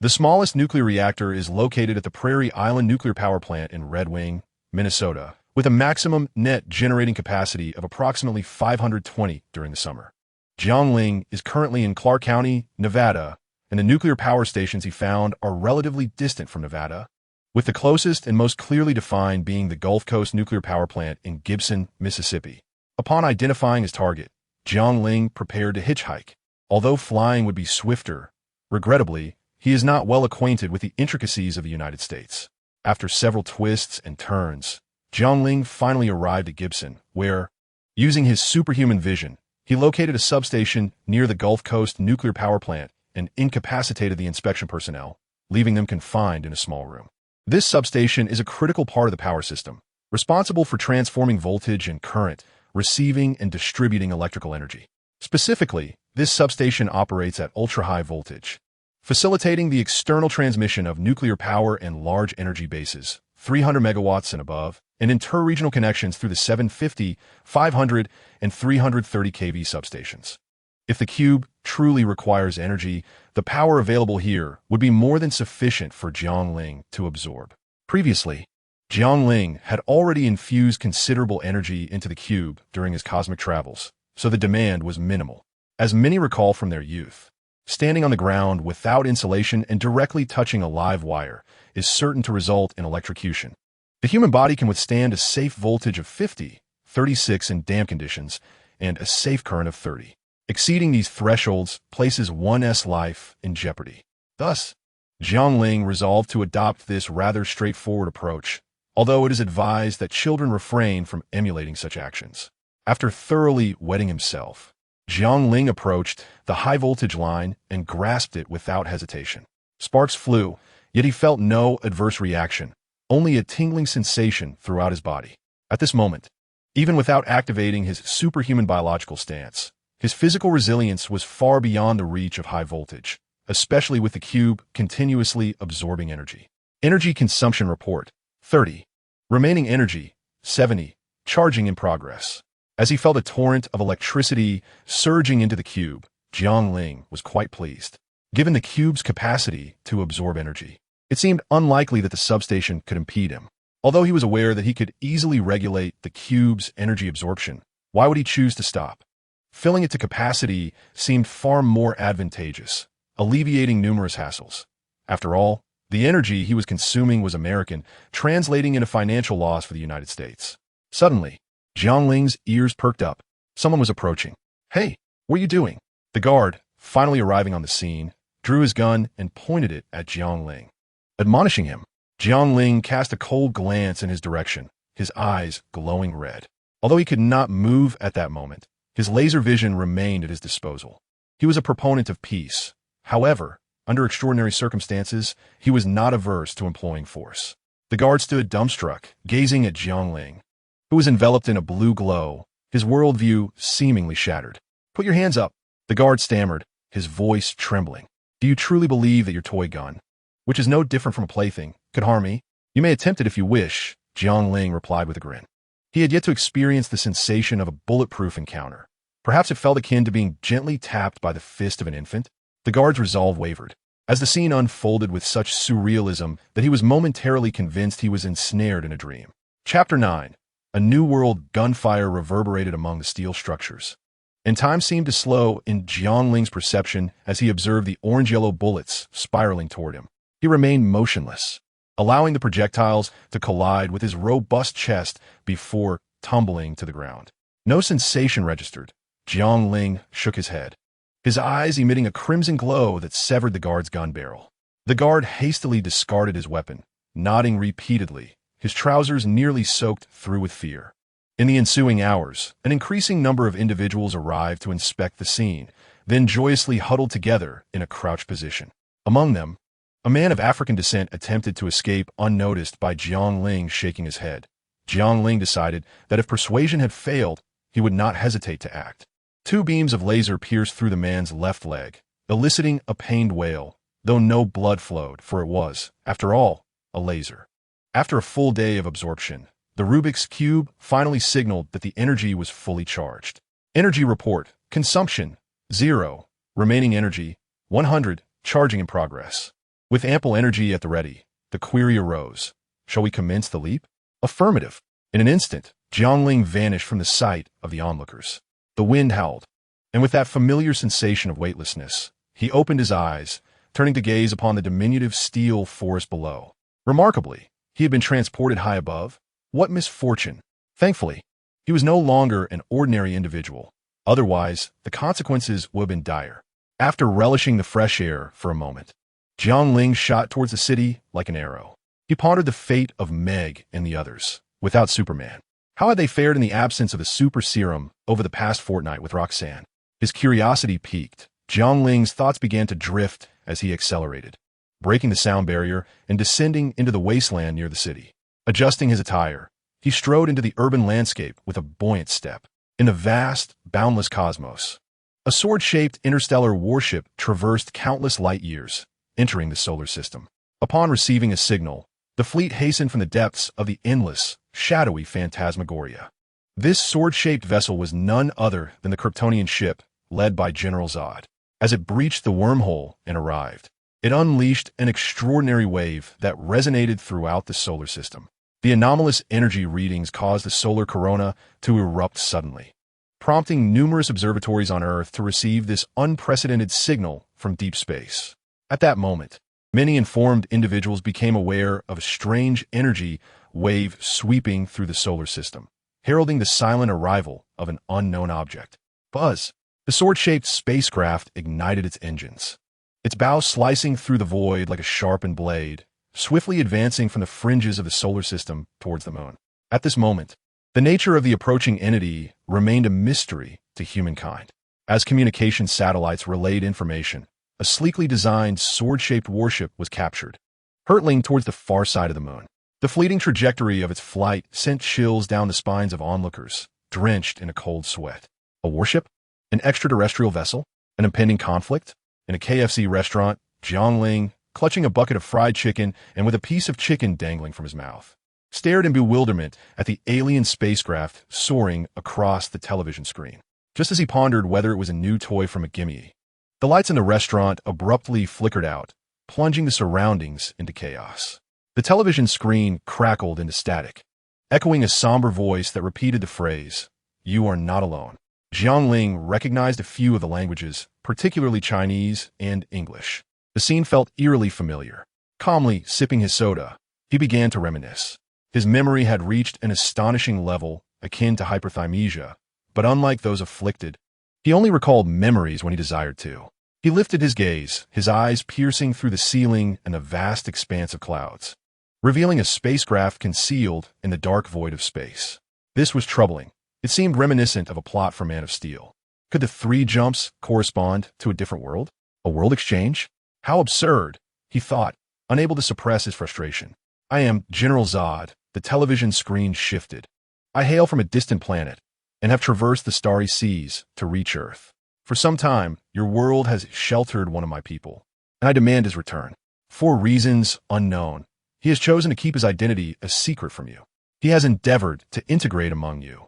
The smallest nuclear reactor is located at the Prairie Island Nuclear Power Plant in Red Wing, Minnesota, with a maximum net generating capacity of approximately 520 during the summer. Jiang Ling is currently in Clark County, Nevada, and the nuclear power stations he found are relatively distant from Nevada, with the closest and most clearly defined being the Gulf Coast Nuclear Power Plant in Gibson, Mississippi. Upon identifying his target, Jiang Ling prepared to hitchhike. Although flying would be swifter, regrettably, he is not well acquainted with the intricacies of the United States. After several twists and turns, Jiang Ling finally arrived at Gibson, where, using his superhuman vision, he located a substation near the Gulf Coast Nuclear Power Plant and incapacitated the inspection personnel, leaving them confined in a small room. This substation is a critical part of the power system, responsible for transforming voltage and current, receiving and distributing electrical energy. Specifically, this substation operates at ultra-high voltage, facilitating the external transmission of nuclear power and large energy bases, 300 megawatts and above, and inter-regional connections through the 750, 500, and 330 kV substations. If the cube truly requires energy, the power available here would be more than sufficient for Jiang Ling to absorb. Previously, Jiang Ling had already infused considerable energy into the cube during his cosmic travels, so the demand was minimal. As many recall from their youth, standing on the ground without insulation and directly touching a live wire is certain to result in electrocution. The human body can withstand a safe voltage of 50, 36 in damp conditions, and a safe current of 30. Exceeding these thresholds places one's life in jeopardy. Thus, Jiang Ling resolved to adopt this rather straightforward approach, although it is advised that children refrain from emulating such actions. After thoroughly wetting himself, Jiang Ling approached the high-voltage line and grasped it without hesitation. Sparks flew, yet he felt no adverse reaction, only a tingling sensation throughout his body. At this moment, even without activating his superhuman biological stance, his physical resilience was far beyond the reach of high voltage, especially with the cube continuously absorbing energy. Energy consumption report, 30. Remaining energy, 70. Charging in progress. As he felt a torrent of electricity surging into the cube, Jiang Ling was quite pleased. Given the cube's capacity to absorb energy, it seemed unlikely that the substation could impede him. Although he was aware that he could easily regulate the cube's energy absorption, why would he choose to stop? Filling it to capacity seemed far more advantageous, alleviating numerous hassles. After all, the energy he was consuming was American, translating into financial loss for the United States. Suddenly, Jiang Ling's ears perked up. Someone was approaching. "Hey, what are you doing?" The guard, finally arriving on the scene, drew his gun and pointed it at Jiang Ling. Admonishing him, Jiang Ling cast a cold glance in his direction, his eyes glowing red. Although he could not move at that moment, his laser vision remained at his disposal. He was a proponent of peace. However, under extraordinary circumstances, he was not averse to employing force. The guard stood dumbstruck, gazing at Jiang Ling, who was enveloped in a blue glow, his worldview seemingly shattered. "Put your hands up," the guard stammered, his voice trembling. "Do you truly believe that your toy gun, which is no different from a plaything, could harm me?" "You may attempt it if you wish," Jiang Ling replied with a grin. He had yet to experience the sensation of a bulletproof encounter. Perhaps it felt akin to being gently tapped by the fist of an infant. The guard's resolve wavered, as the scene unfolded with such surrealism that he was momentarily convinced he was ensnared in a dream. Chapter 9. A new world. Gunfire reverberated among the steel structures, and time seemed to slow in Jiang Ling's perception as he observed the orange-yellow bullets spiraling toward him. He remained motionless, allowing the projectiles to collide with his robust chest before tumbling to the ground. No sensation registered. Jiang Ling shook his head, his eyes emitting a crimson glow that severed the guard's gun barrel. The guard hastily discarded his weapon, nodding repeatedly, his trousers nearly soaked through with fear. In the ensuing hours, an increasing number of individuals arrived to inspect the scene, then joyously huddled together in a crouched position. Among them, a man of African descent attempted to escape unnoticed by Jiang Ling shaking his head. Jiang Ling decided that if persuasion had failed, he would not hesitate to act. 2 beams of laser pierced through the man's left leg, eliciting a pained wail, though no blood flowed, for it was, after all, a laser. After a full day of absorption, the Rubik's Cube finally signaled that the energy was fully charged. Energy report. Consumption, 0. Remaining energy, 100. Charging in progress. With ample energy at the ready, the query arose. Shall we commence the leap? Affirmative. In an instant, Jiang Ling vanished from the sight of the onlookers. The wind howled, and with that familiar sensation of weightlessness, he opened his eyes, turning to gaze upon the diminutive steel forest below. Remarkably, he had been transported high above. What misfortune! Thankfully, he was no longer an ordinary individual. Otherwise, the consequences would have been dire. After relishing the fresh air for a moment, Jiang Ling shot towards the city like an arrow. He pondered the fate of Meg and the others. Without Superman, how had they fared in the absence of the super serum over the past fortnight with Roxanne? His curiosity piqued. Jiang Ling's thoughts began to drift as he accelerated, breaking the sound barrier and descending into the wasteland near the city. Adjusting his attire, he strode into the urban landscape with a buoyant step. In the vast, boundless cosmos, a sword-shaped interstellar warship traversed countless light years, entering the solar system. Upon receiving a signal, the fleet hastened from the depths of the endless, shadowy phantasmagoria. This sword-shaped vessel was none other than the Kryptonian ship, led by General Zod. As it breached the wormhole and arrived, it unleashed an extraordinary wave that resonated throughout the solar system. The anomalous energy readings caused the solar corona to erupt suddenly, prompting numerous observatories on Earth to receive this unprecedented signal from deep space. At that moment, many informed individuals became aware of a strange energy wave sweeping through the solar system, heralding the silent arrival of an unknown object. Buzz! The sword-shaped spacecraft ignited its engines, its bow slicing through the void like a sharpened blade, swiftly advancing from the fringes of the solar system towards the moon. At this moment, the nature of the approaching entity remained a mystery to humankind. As communication satellites relayed information, a sleekly designed sword-shaped warship was captured, hurtling towards the far side of the moon. The fleeting trajectory of its flight sent chills down the spines of onlookers, drenched in a cold sweat. A warship? An extraterrestrial vessel? An impending conflict? In a KFC restaurant, Jiang Ling, clutching a bucket of fried chicken and with a piece of chicken dangling from his mouth, stared in bewilderment at the alien spacecraft soaring across the television screen. Just as he pondered whether it was a new toy from a gimme, the lights in the restaurant abruptly flickered out, plunging the surroundings into chaos. The television screen crackled into static, echoing a somber voice that repeated the phrase, "You are not alone." Jiang Ling recognized a few of the languages, particularly Chinese and English. The scene felt eerily familiar. Calmly sipping his soda, he began to reminisce. His memory had reached an astonishing level akin to hyperthymesia, but unlike those afflicted, he only recalled memories when he desired to. He lifted his gaze, his eyes piercing through the ceiling and the vast expanse of clouds, revealing a spacecraft concealed in the dark void of space. This was troubling. It seemed reminiscent of a plot for Man of Steel. Could the 3 jumps correspond to a different world? A world exchange? How absurd, he thought, unable to suppress his frustration. I am General Zod. The television screen shifted. I hail from a distant planet and have traversed the starry seas to reach Earth. For some time, your world has sheltered one of my people, and I demand his return. For reasons unknown, he has chosen to keep his identity a secret from you. He has endeavored to integrate among you.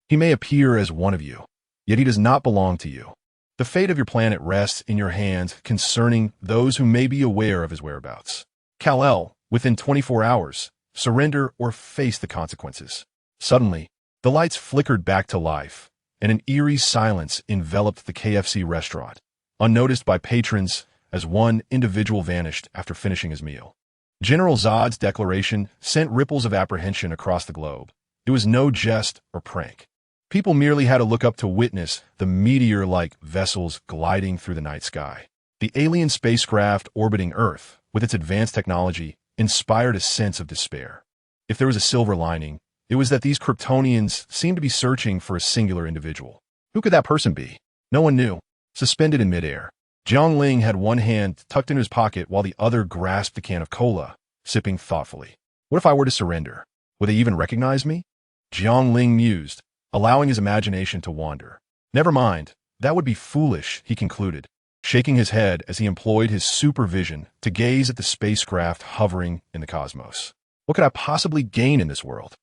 He may appear as one of you, yet he does not belong to you. The fate of your planet rests in your hands concerning those who may be aware of his whereabouts. Kal-El, within 24 hours, surrender or face the consequences. Suddenly, the lights flickered back to life, and an eerie silence enveloped the KFC restaurant, unnoticed by patrons as one individual vanished after finishing his meal. General Zod's declaration sent ripples of apprehension across the globe. It was no jest or prank. People merely had to look up to witness the meteor-like vessels gliding through the night sky. The alien spacecraft orbiting Earth, with its advanced technology, inspired a sense of despair. If there was a silver lining, it was that these Kryptonians seemed to be searching for a singular individual. Who could that person be? No one knew. Suspended in midair, Jiang Ling had one hand tucked into his pocket while the other grasped a can of cola, sipping thoughtfully. What if I were to surrender? Would they even recognize me? Jiang Ling mused, allowing his imagination to wander. Never mind, that would be foolish, he concluded, shaking his head as he employed his supervision to gaze at the spacecraft hovering in the cosmos. What could I possibly gain in this world?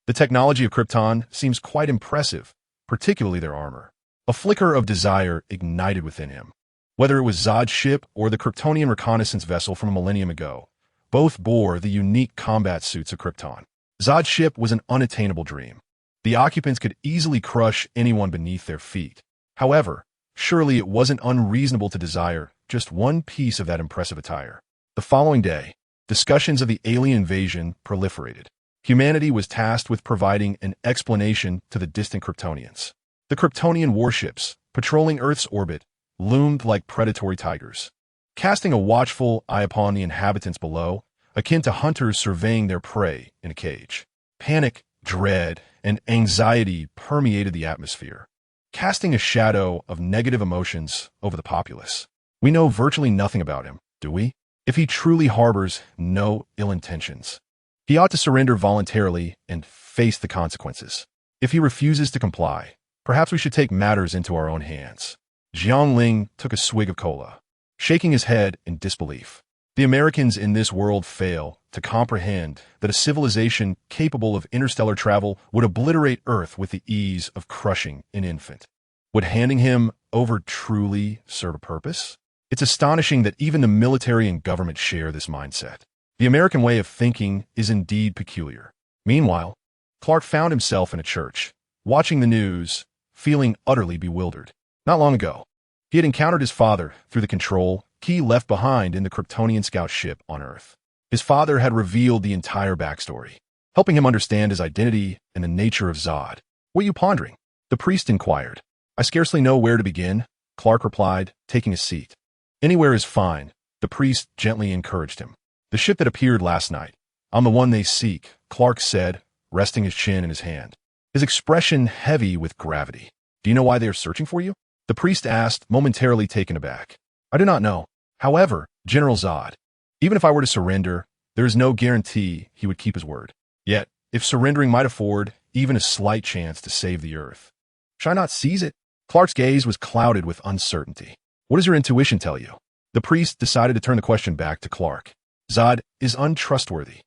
The technology of Krypton seems quite impressive, particularly their armor. A flicker of desire ignited within him. Whether it was Zod's ship or the Kryptonian reconnaissance vessel from a millennium ago, both bore the unique combat suits of Krypton. Zod's ship was an unattainable dream. The occupants could easily crush anyone beneath their feet. However, surely it wasn't unreasonable to desire just one piece of that impressive attire. The following day, discussions of the alien invasion proliferated. Humanity was tasked with providing an explanation to the distant Kryptonians. The Kryptonian warships, patrolling Earth's orbit, loomed like predatory tigers, casting a watchful eye upon the inhabitants below, akin to hunters surveying their prey in a cage. Panic, dread, and anxiety permeated the atmosphere, casting a shadow of negative emotions over the populace. We know virtually nothing about him, do we? If he truly harbors no ill intentions, he ought to surrender voluntarily and face the consequences. If he refuses to comply, perhaps we should take matters into our own hands. Jiang Ling took a swig of cola, shaking his head in disbelief. The Americans in this world fail to comprehend that a civilization capable of interstellar travel would obliterate Earth with the ease of crushing an infant. Would handing him over truly serve a purpose? It's astonishing that even the military and government share this mindset. The American way of thinking is indeed peculiar. Meanwhile, Clark found himself in a church, watching the news, feeling utterly bewildered. Not long ago, he had encountered his father through the control key left behind in the Kryptonian scout ship on Earth. His father had revealed the entire backstory, helping him understand his identity and the nature of Zod. "What are you pondering?" the priest inquired. "I scarcely know where to begin," Clark replied, taking a seat. "Anywhere is fine," the priest gently encouraged him. "The ship that appeared last night. I'm the one they seek," Clark said, resting his chin in his hand, his expression heavy with gravity. "Do you know why they are searching for you?" the priest asked, momentarily taken aback. "I do not know. However, General Zod, even if I were to surrender, there is no guarantee he would keep his word. Yet, if surrendering might afford even a slight chance to save the Earth, should I not seize it?" Clark's gaze was clouded with uncertainty. "What does your intuition tell you?" The priest decided to turn the question back to Clark. "Zod is untrustworthy.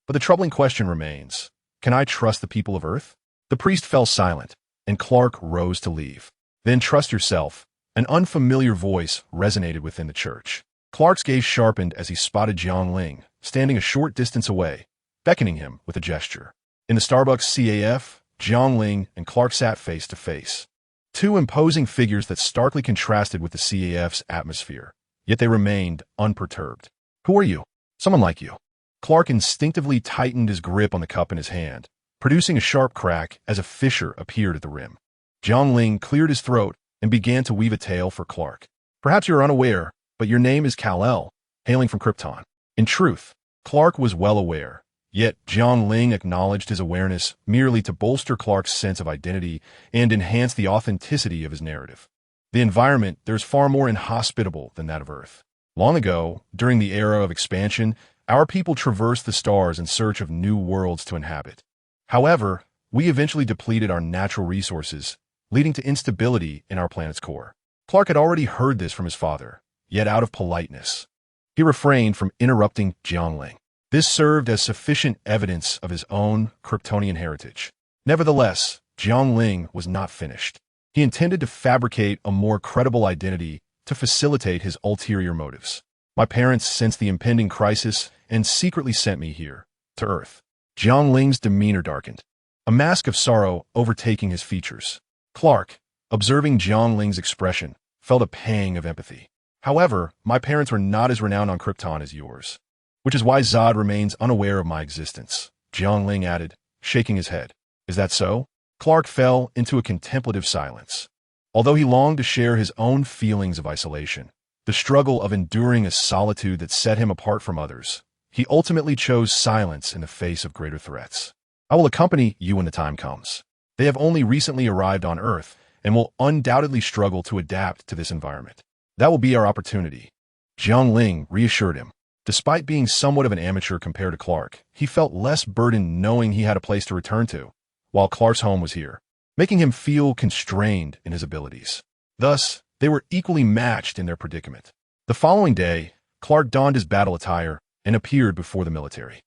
But the troubling question remains, can I trust the people of Earth?" The priest fell silent, and Clark rose to leave. "Then trust yourself." An unfamiliar voice resonated within the church. Clark's gaze sharpened as he spotted Jiang Ling, standing a short distance away, beckoning him with a gesture. In the Starbucks CAF, Jiang Ling and Clark sat face to face. Two imposing figures that starkly contrasted with the CAF's atmosphere, yet they remained unperturbed. "Who are you?" "Someone like you." Clark instinctively tightened his grip on the cup in his hand, producing a sharp crack as a fissure appeared at the rim. Jiang Ling cleared his throat and began to weave a tale for Clark. "Perhaps you're unaware, but your name is Kal-El, hailing from Krypton." In truth, Clark was well aware, yet Jiang Ling acknowledged his awareness merely to bolster Clark's sense of identity and enhance the authenticity of his narrative. The environment there is far more inhospitable than that of Earth. Long ago, during the era of expansion, our people traversed the stars in search of new worlds to inhabit. However, we eventually depleted our natural resources, leading to instability in our planet's core. Clark had already heard this from his father, yet out of politeness, he refrained from interrupting Jiang Ling. This served as sufficient evidence of his own Kryptonian heritage. Nevertheless, Jiang Ling was not finished. He intended to fabricate a more credible identity to facilitate his ulterior motives. "My parents sensed the impending crisis and secretly sent me here, to Earth." Jiang Ling's demeanor darkened, a mask of sorrow overtaking his features. Clark, observing Jiang Ling's expression, felt a pang of empathy. "However, my parents were not as renowned on Krypton as yours, which is why Zod remains unaware of my existence," Jiang Ling added, shaking his head. "Is that so?" Clark fell into a contemplative silence. Although he longed to share his own feelings of isolation, the struggle of enduring a solitude that set him apart from others, he ultimately chose silence in the face of greater threats. "I will accompany you when the time comes. They have only recently arrived on Earth and will undoubtedly struggle to adapt to this environment. That will be our opportunity," Jiang Ling reassured him. Despite being somewhat of an amateur compared to Clark, he felt less burdened knowing he had a place to return to, while Clark's home was here, making him feel constrained in his abilities. Thus, they were equally matched in their predicament. The following day, Clark donned his battle attire and appeared before the military.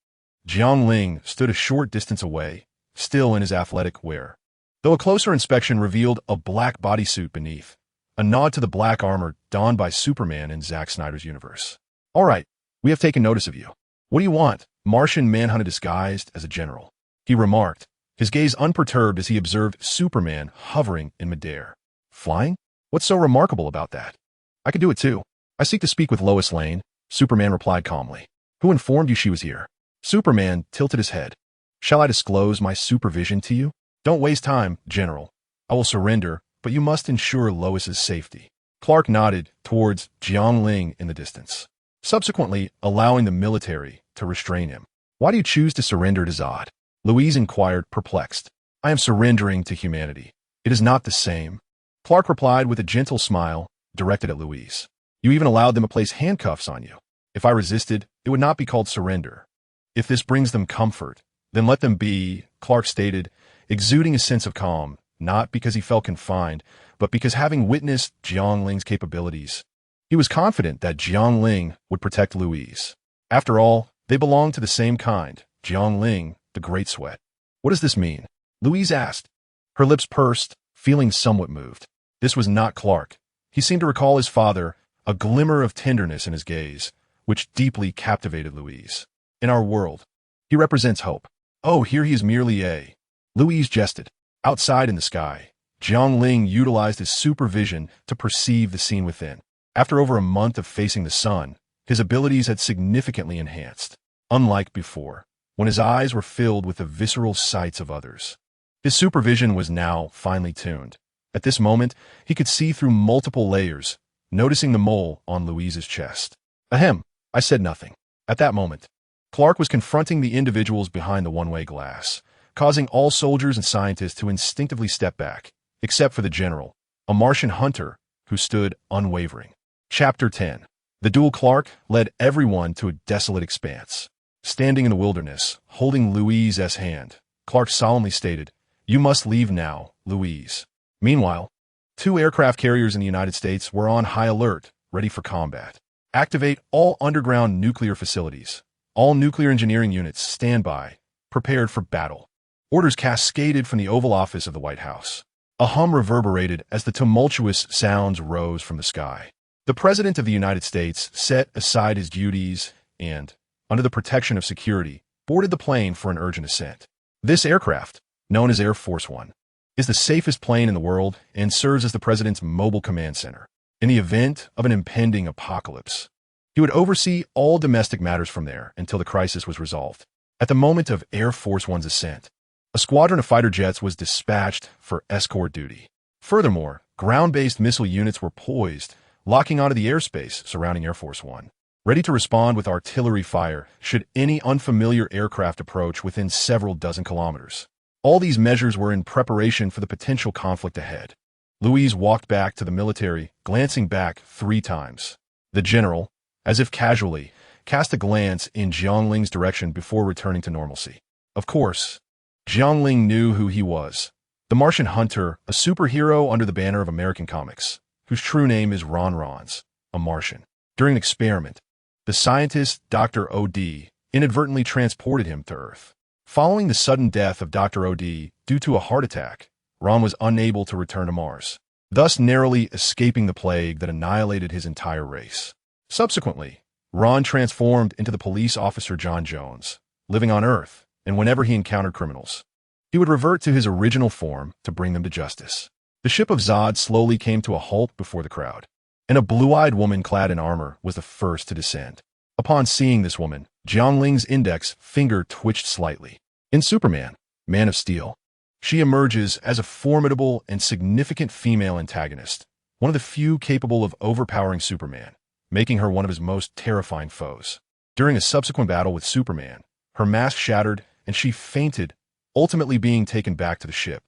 Jiang Ling stood a short distance away, still in his athletic wear, though a closer inspection revealed a black bodysuit beneath, a nod to the black armor donned by Superman in Zack Snyder's universe. All right, we have taken notice of you. What do you want? Martian manhunter disguised as a general, he remarked, his gaze unperturbed as he observed Superman hovering in midair. Flying? What's so remarkable about that? I could do it too. I seek to speak with Lois Lane, Superman replied calmly. Who informed you she was here? Superman tilted his head. Shall I disclose my supervision to you? Don't waste time, General. I will surrender, but you must ensure Lois's safety. Clark nodded towards Jiang Ling in the distance, subsequently allowing the military to restrain him. Why do you choose to surrender to Zod? Louise inquired, perplexed. I am surrendering to humanity. It is not the same. Clark replied with a gentle smile, directed at Louise. You even allowed them to place handcuffs on you. If I resisted, it would not be called surrender. If this brings them comfort, then let them be, Clark stated, exuding a sense of calm, not because he felt confined, but because having witnessed Jiang Ling's capabilities, he was confident that Jiang Ling would protect Louise. After all, they belonged to the same kind, Jiang Ling, the Great Sweat. What does this mean? Louise asked, her lips pursed, feeling somewhat moved. This was not Clark. He seemed to recall his father, a glimmer of tenderness in his gaze, which deeply captivated Louise. In our world, he represents hope. Oh, here he is merely a... Louise jested. Outside in the sky, Jiang Ling utilized his supervision to perceive the scene within. After over a month of facing the sun, his abilities had significantly enhanced, unlike before, when his eyes were filled with the visceral sights of others. His supervision was now finely tuned. At this moment, he could see through multiple layers, noticing the mole on Louise's chest. Ahem, I said nothing. At that moment, Clark was confronting the individuals behind the one-way glass, causing all soldiers and scientists to instinctively step back, except for the general, a Martian hunter who stood unwavering. Chapter 10. The dual Clark led everyone to a desolate expanse. Standing in the wilderness, holding Louise's hand, Clark solemnly stated, You must leave now, Louise. Meanwhile, 2 aircraft carriers in the United States were on high alert, ready for combat. Activate all underground nuclear facilities. All nuclear engineering units stand by, prepared for battle. Orders cascaded from the Oval Office of the White House. A hum reverberated as the tumultuous sounds rose from the sky. The President of the United States set aside his duties and, under the protection of security, boarded the plane for an urgent ascent. This aircraft, known as Air Force One, is the safest plane in the world and serves as the President's mobile command center. In the event of an impending apocalypse, he would oversee all domestic matters from there until the crisis was resolved. At the moment of Air Force One's ascent, a squadron of fighter jets was dispatched for escort duty. Furthermore, ground-based missile units were poised, locking onto the airspace surrounding Air Force One, ready to respond with artillery fire should any unfamiliar aircraft approach within several dozen kilometers. All these measures were in preparation for the potential conflict ahead. Louise walked back to the military, glancing back 3 times. The general, as if casually, cast a glance in Jiang Ling's direction before returning to normalcy. Of course, Jiang Ling knew who he was. The Martian hunter, a superhero under the banner of American comics, whose true name is Ron Rons, a Martian. During an experiment, the scientist Dr. O.D. inadvertently transported him to Earth. Following the sudden death of Dr. O.D. due to a heart attack, Ron was unable to return to Mars, thus narrowly escaping the plague that annihilated his entire race. Subsequently, Ron transformed into the police officer John Jones, living on Earth, and whenever he encountered criminals, he would revert to his original form to bring them to justice. The ship of Zod slowly came to a halt before the crowd, and a blue-eyed woman clad in armor was the first to descend. Upon seeing this woman, Jiang Ling's index finger twitched slightly. In Superman, Man of Steel, she emerges as a formidable and significant female antagonist, one of the few capable of overpowering Superman, making her one of his most terrifying foes. During a subsequent battle with Superman, her mask shattered and she fainted, ultimately being taken back to the ship,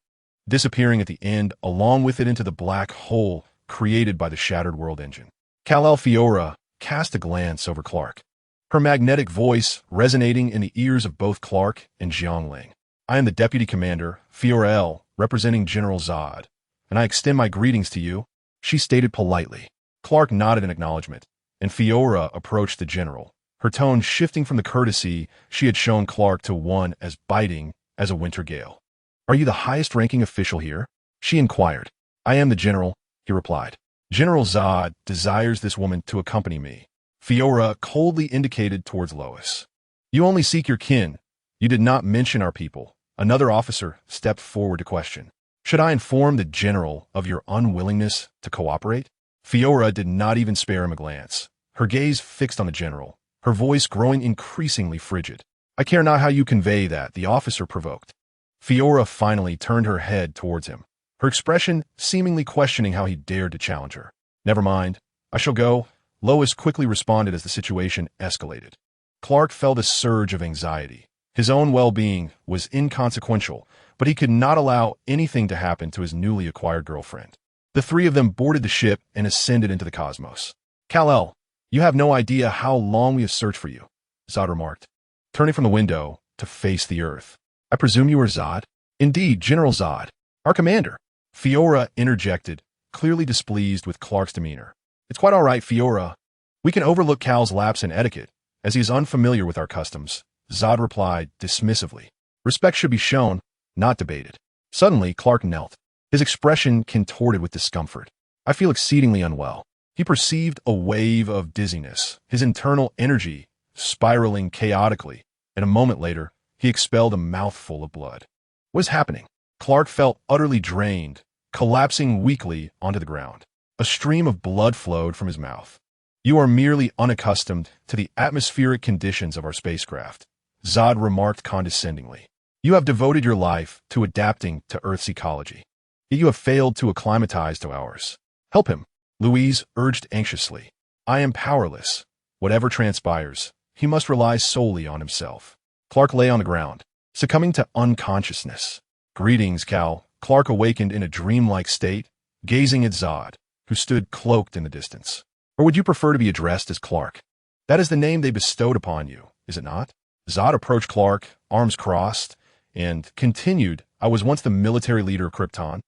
disappearing at the end along with it into the black hole created by the shattered world engine. Kal-El Fiora cast a glance over Clark, her magnetic voice resonating in the ears of both Clark and Jiang Ling. I am the Deputy Commander, Fiora-El, representing General Zod, and I extend my greetings to you, she stated politely. Clark nodded in acknowledgement, and Fiora approached the general, her tone shifting from the courtesy she had shown Clark to one as biting as a winter gale. Are you the highest-ranking official here? She inquired. I am the general, he replied. General Zod desires this woman to accompany me. Fiora coldly indicated towards Lois. You only seek your kin. You did not mention our people. Another officer stepped forward to question. Should I inform the general of your unwillingness to cooperate? Fiora did not even spare him a glance, her gaze fixed on the general, her voice growing increasingly frigid. I care not how you convey that, the officer provoked. Fiora finally turned her head towards him, her expression seemingly questioning how he dared to challenge her. Never mind, I shall go, Lois quickly responded as the situation escalated. Clark felt a surge of anxiety. His own well-being was inconsequential, but he could not allow anything to happen to his newly acquired girlfriend. The three of them boarded the ship and ascended into the cosmos. Kal-El, you have no idea how long we have searched for you, Zod remarked, turning from the window to face the Earth. I presume you are Zod? Indeed, General Zod, our commander. Fiora interjected, clearly displeased with Clark's demeanor. It's quite all right, Fiora. We can overlook Cal's lapse in etiquette, as he is unfamiliar with our customs, Zod replied dismissively. Respect should be shown, not debated. Suddenly, Clark knelt, his expression contorted with discomfort. I feel exceedingly unwell. He perceived a wave of dizziness, his internal energy spiraling chaotically, and a moment later, he expelled a mouthful of blood. What is happening? Clark felt utterly drained, collapsing weakly onto the ground. A stream of blood flowed from his mouth. You are merely unaccustomed to the atmospheric conditions of our spacecraft, Zod remarked condescendingly. You have devoted your life to adapting to Earth's ecology, yet you have failed to acclimatize to ours. Help him, Louise urged anxiously. I am powerless. Whatever transpires, he must rely solely on himself. Clark lay on the ground, succumbing to unconsciousness. Greetings, Cal. Clark awakened in a dreamlike state, gazing at Zod, who stood cloaked in the distance. Or would you prefer to be addressed as Clark? That is the name they bestowed upon you, is it not? Zod approached Clark, arms crossed, and continued, I was once the military leader of Krypton,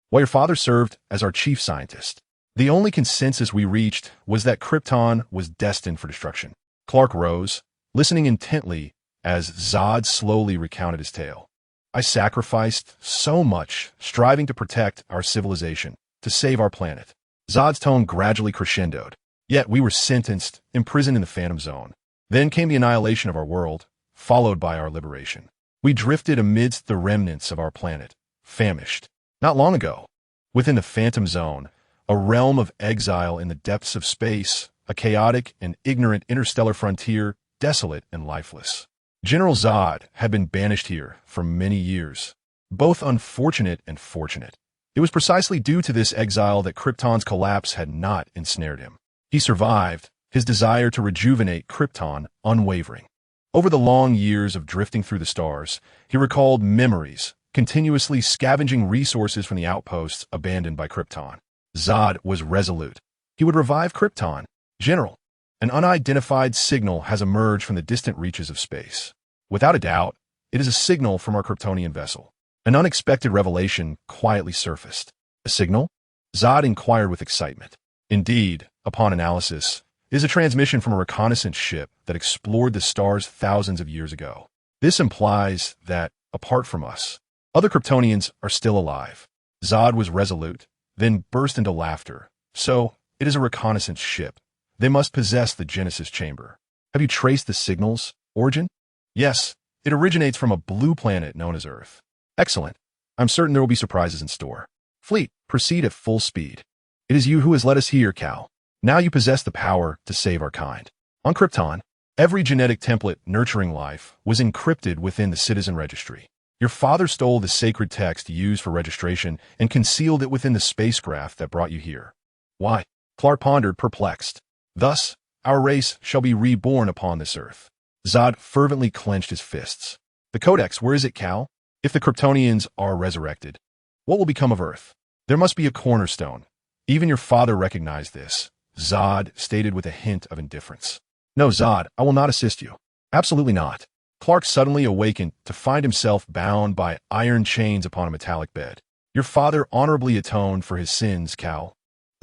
while your father served as our chief scientist. The only consensus we reached was that Krypton was destined for destruction. Clark rose, listening intently as Zod slowly recounted his tale. I sacrificed so much, striving to protect our civilization, to save our planet. Zod's tone gradually crescendoed. Yet we were sentenced, imprisoned in the Phantom Zone. Then came the annihilation of our world, followed by our liberation. We drifted amidst the remnants of our planet, famished. Not long ago, within the Phantom Zone, a realm of exile in the depths of space, a chaotic and ignorant interstellar frontier, desolate and lifeless. General Zod had been banished here for many years, both unfortunate and fortunate. It was precisely due to this exile that Krypton's collapse had not ensnared him. He survived, his desire to rejuvenate Krypton unwavering. Over the long years of drifting through the stars, he recalled memories, continuously scavenging resources from the outposts abandoned by Krypton. Zod was resolute. He would revive Krypton. General, an unidentified signal has emerged from the distant reaches of space. Without a doubt, it is a signal from our Kryptonian vessel. An unexpected revelation quietly surfaced. A signal? Zod inquired with excitement. Indeed, upon analysis, it is a transmission from a reconnaissance ship that explored the stars thousands of years ago. This implies that, apart from us, other Kryptonians are still alive. Zod was resolute, then burst into laughter. So, it is a reconnaissance ship. They must possess the Genesis chamber. Have you traced the signal's origin? Yes, it originates from a blue planet known as Earth. Excellent. I'm certain there will be surprises in store. Fleet, proceed at full speed. It is you who has led us here, Cal. Now you possess the power to save our kind. On Krypton, every genetic template nurturing life was encrypted within the citizen registry. Your father stole the sacred text used for registration and concealed it within the spacecraft that brought you here. Why? Clark pondered, perplexed. Thus, our race shall be reborn upon this Earth. Zod fervently clenched his fists. The Codex, where is it, Cal? If the Kryptonians are resurrected, what will become of Earth? There must be a cornerstone. Even your father recognized this, Zod stated with a hint of indifference. No, Zod, I will not assist you. Absolutely not. Clark suddenly awakened to find himself bound by iron chains upon a metallic bed. Your father honorably atoned for his sins, Cal.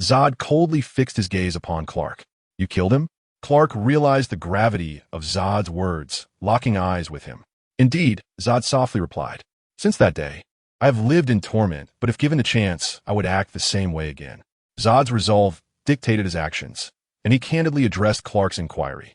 Zod coldly fixed his gaze upon Clark. You killed him? Clark realized the gravity of Zod's words, locking eyes with him. Indeed, Zod softly replied. Since that day, I have lived in torment, but if given the chance, I would act the same way again. Zod's resolve dictated his actions, and he candidly addressed Clark's inquiry.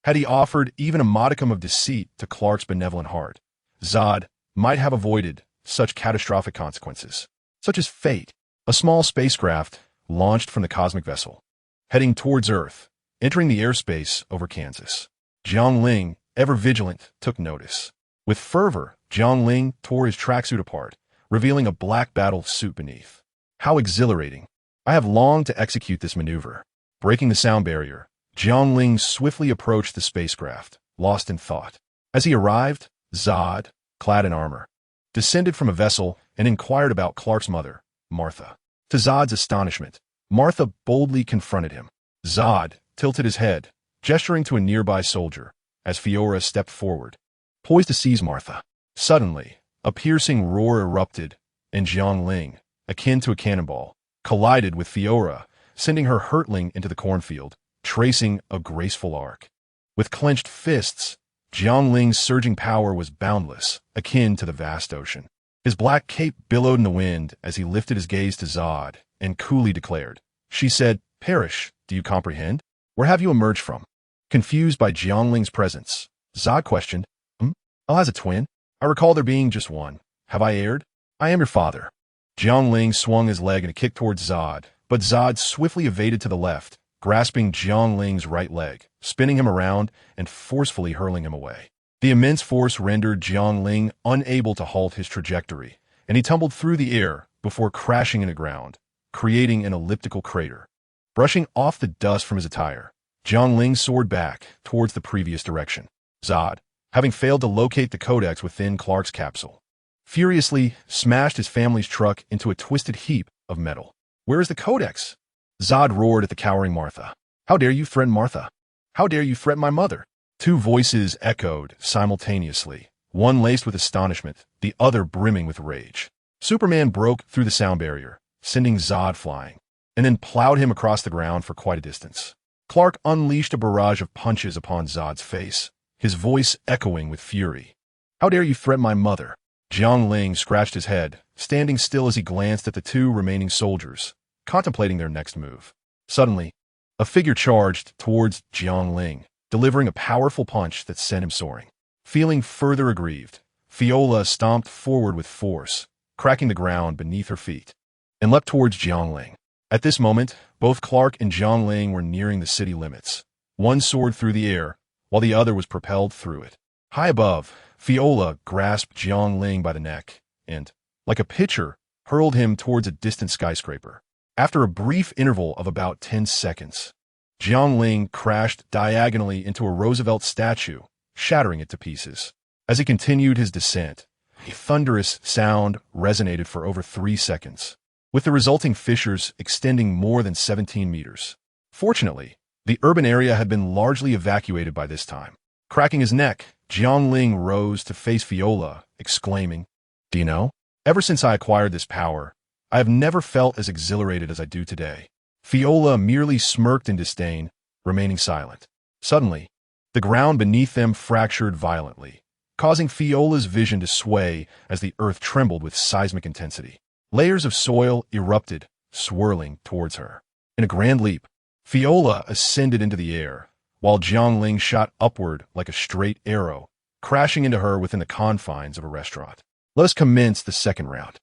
Had he offered even a modicum of deceit to Clark's benevolent heart, Zod might have avoided such catastrophic consequences, such as fate. A small spacecraft launched from the cosmic vessel, heading towards Earth, entering the airspace over Kansas. Jiang Ling, ever vigilant, took notice. With fervor, Jiang Ling tore his tracksuit apart, revealing a black battle suit beneath. How exhilarating! I have longed to execute this maneuver. Breaking the sound barrier, Jiang Ling swiftly approached the spacecraft, lost in thought. As he arrived, Zod, clad in armor, descended from a vessel and inquired about Clark's mother, Martha. To Zod's astonishment, Martha boldly confronted him. Zod tilted his head, gesturing to a nearby soldier, as Fiora stepped forward, poised to seize Martha. Suddenly, a piercing roar erupted, and Jiang Ling, akin to a cannonball, collided with Fiora, sending her hurtling into the cornfield, tracing a graceful arc. With clenched fists, Jiang Ling's surging power was boundless, akin to the vast ocean. His black cape billowed in the wind as he lifted his gaze to Zod and coolly declared, "She said, perish, do you comprehend? Where have you emerged from?" Confused by Jiang Ling's presence, Zod questioned, "Oh, has a twin? I recall there being just one. Have I erred? I am your father." Jiang Ling swung his leg in a kick towards Zod, but Zod swiftly evaded to the left, grasping Jiang Ling's right leg, spinning him around and forcefully hurling him away. The immense force rendered Jiang Ling unable to halt his trajectory, and he tumbled through the air before crashing into the ground, creating an elliptical crater. Brushing off the dust from his attire, Jiang Ling soared back towards the previous direction. Zod, having failed to locate the codex within Clark's capsule, furiously smashed his family's truck into a twisted heap of metal. "Where is the codex?" Zod roared at the cowering Martha. "How dare you threaten Martha? How dare you threaten my mother?" Two voices echoed simultaneously, one laced with astonishment, the other brimming with rage. Superman broke through the sound barrier, sending Zod flying, and then plowed him across the ground for quite a distance. Clark unleashed a barrage of punches upon Zod's face, his voice echoing with fury. "How dare you threaten my mother?" Jiang Ling scratched his head, standing still as he glanced at the two remaining soldiers, contemplating their next move. Suddenly, a figure charged towards Jiang Ling, delivering a powerful punch that sent him soaring. Feeling further aggrieved, Fiora stomped forward with force, cracking the ground beneath her feet, and leapt towards Jiang Ling. At this moment, both Clark and Jiang Ling were nearing the city limits. One soared through the air, while the other was propelled through it. High above, Fiora grasped Jiang Ling by the neck and, like a pitcher, hurled him towards a distant skyscraper. After a brief interval of about 10 seconds, Jiang Ling crashed diagonally into a Roosevelt statue, shattering it to pieces. As he continued his descent, a thunderous sound resonated for over 3 seconds, with the resulting fissures extending more than 17 meters. Fortunately, the urban area had been largely evacuated by this time. Cracking his neck, Jiang Ling rose to face Fiora, exclaiming, "Do you know, ever since I acquired this power, I have never felt as exhilarated as I do today." Fiora merely smirked in disdain, remaining silent. Suddenly, the ground beneath them fractured violently, causing Fiora's vision to sway as the earth trembled with seismic intensity. Layers of soil erupted, swirling towards her. In a grand leap, Fiora ascended into the air, while Jiang Ling shot upward like a straight arrow, crashing into her within the confines of a restaurant. Let us commence the second round.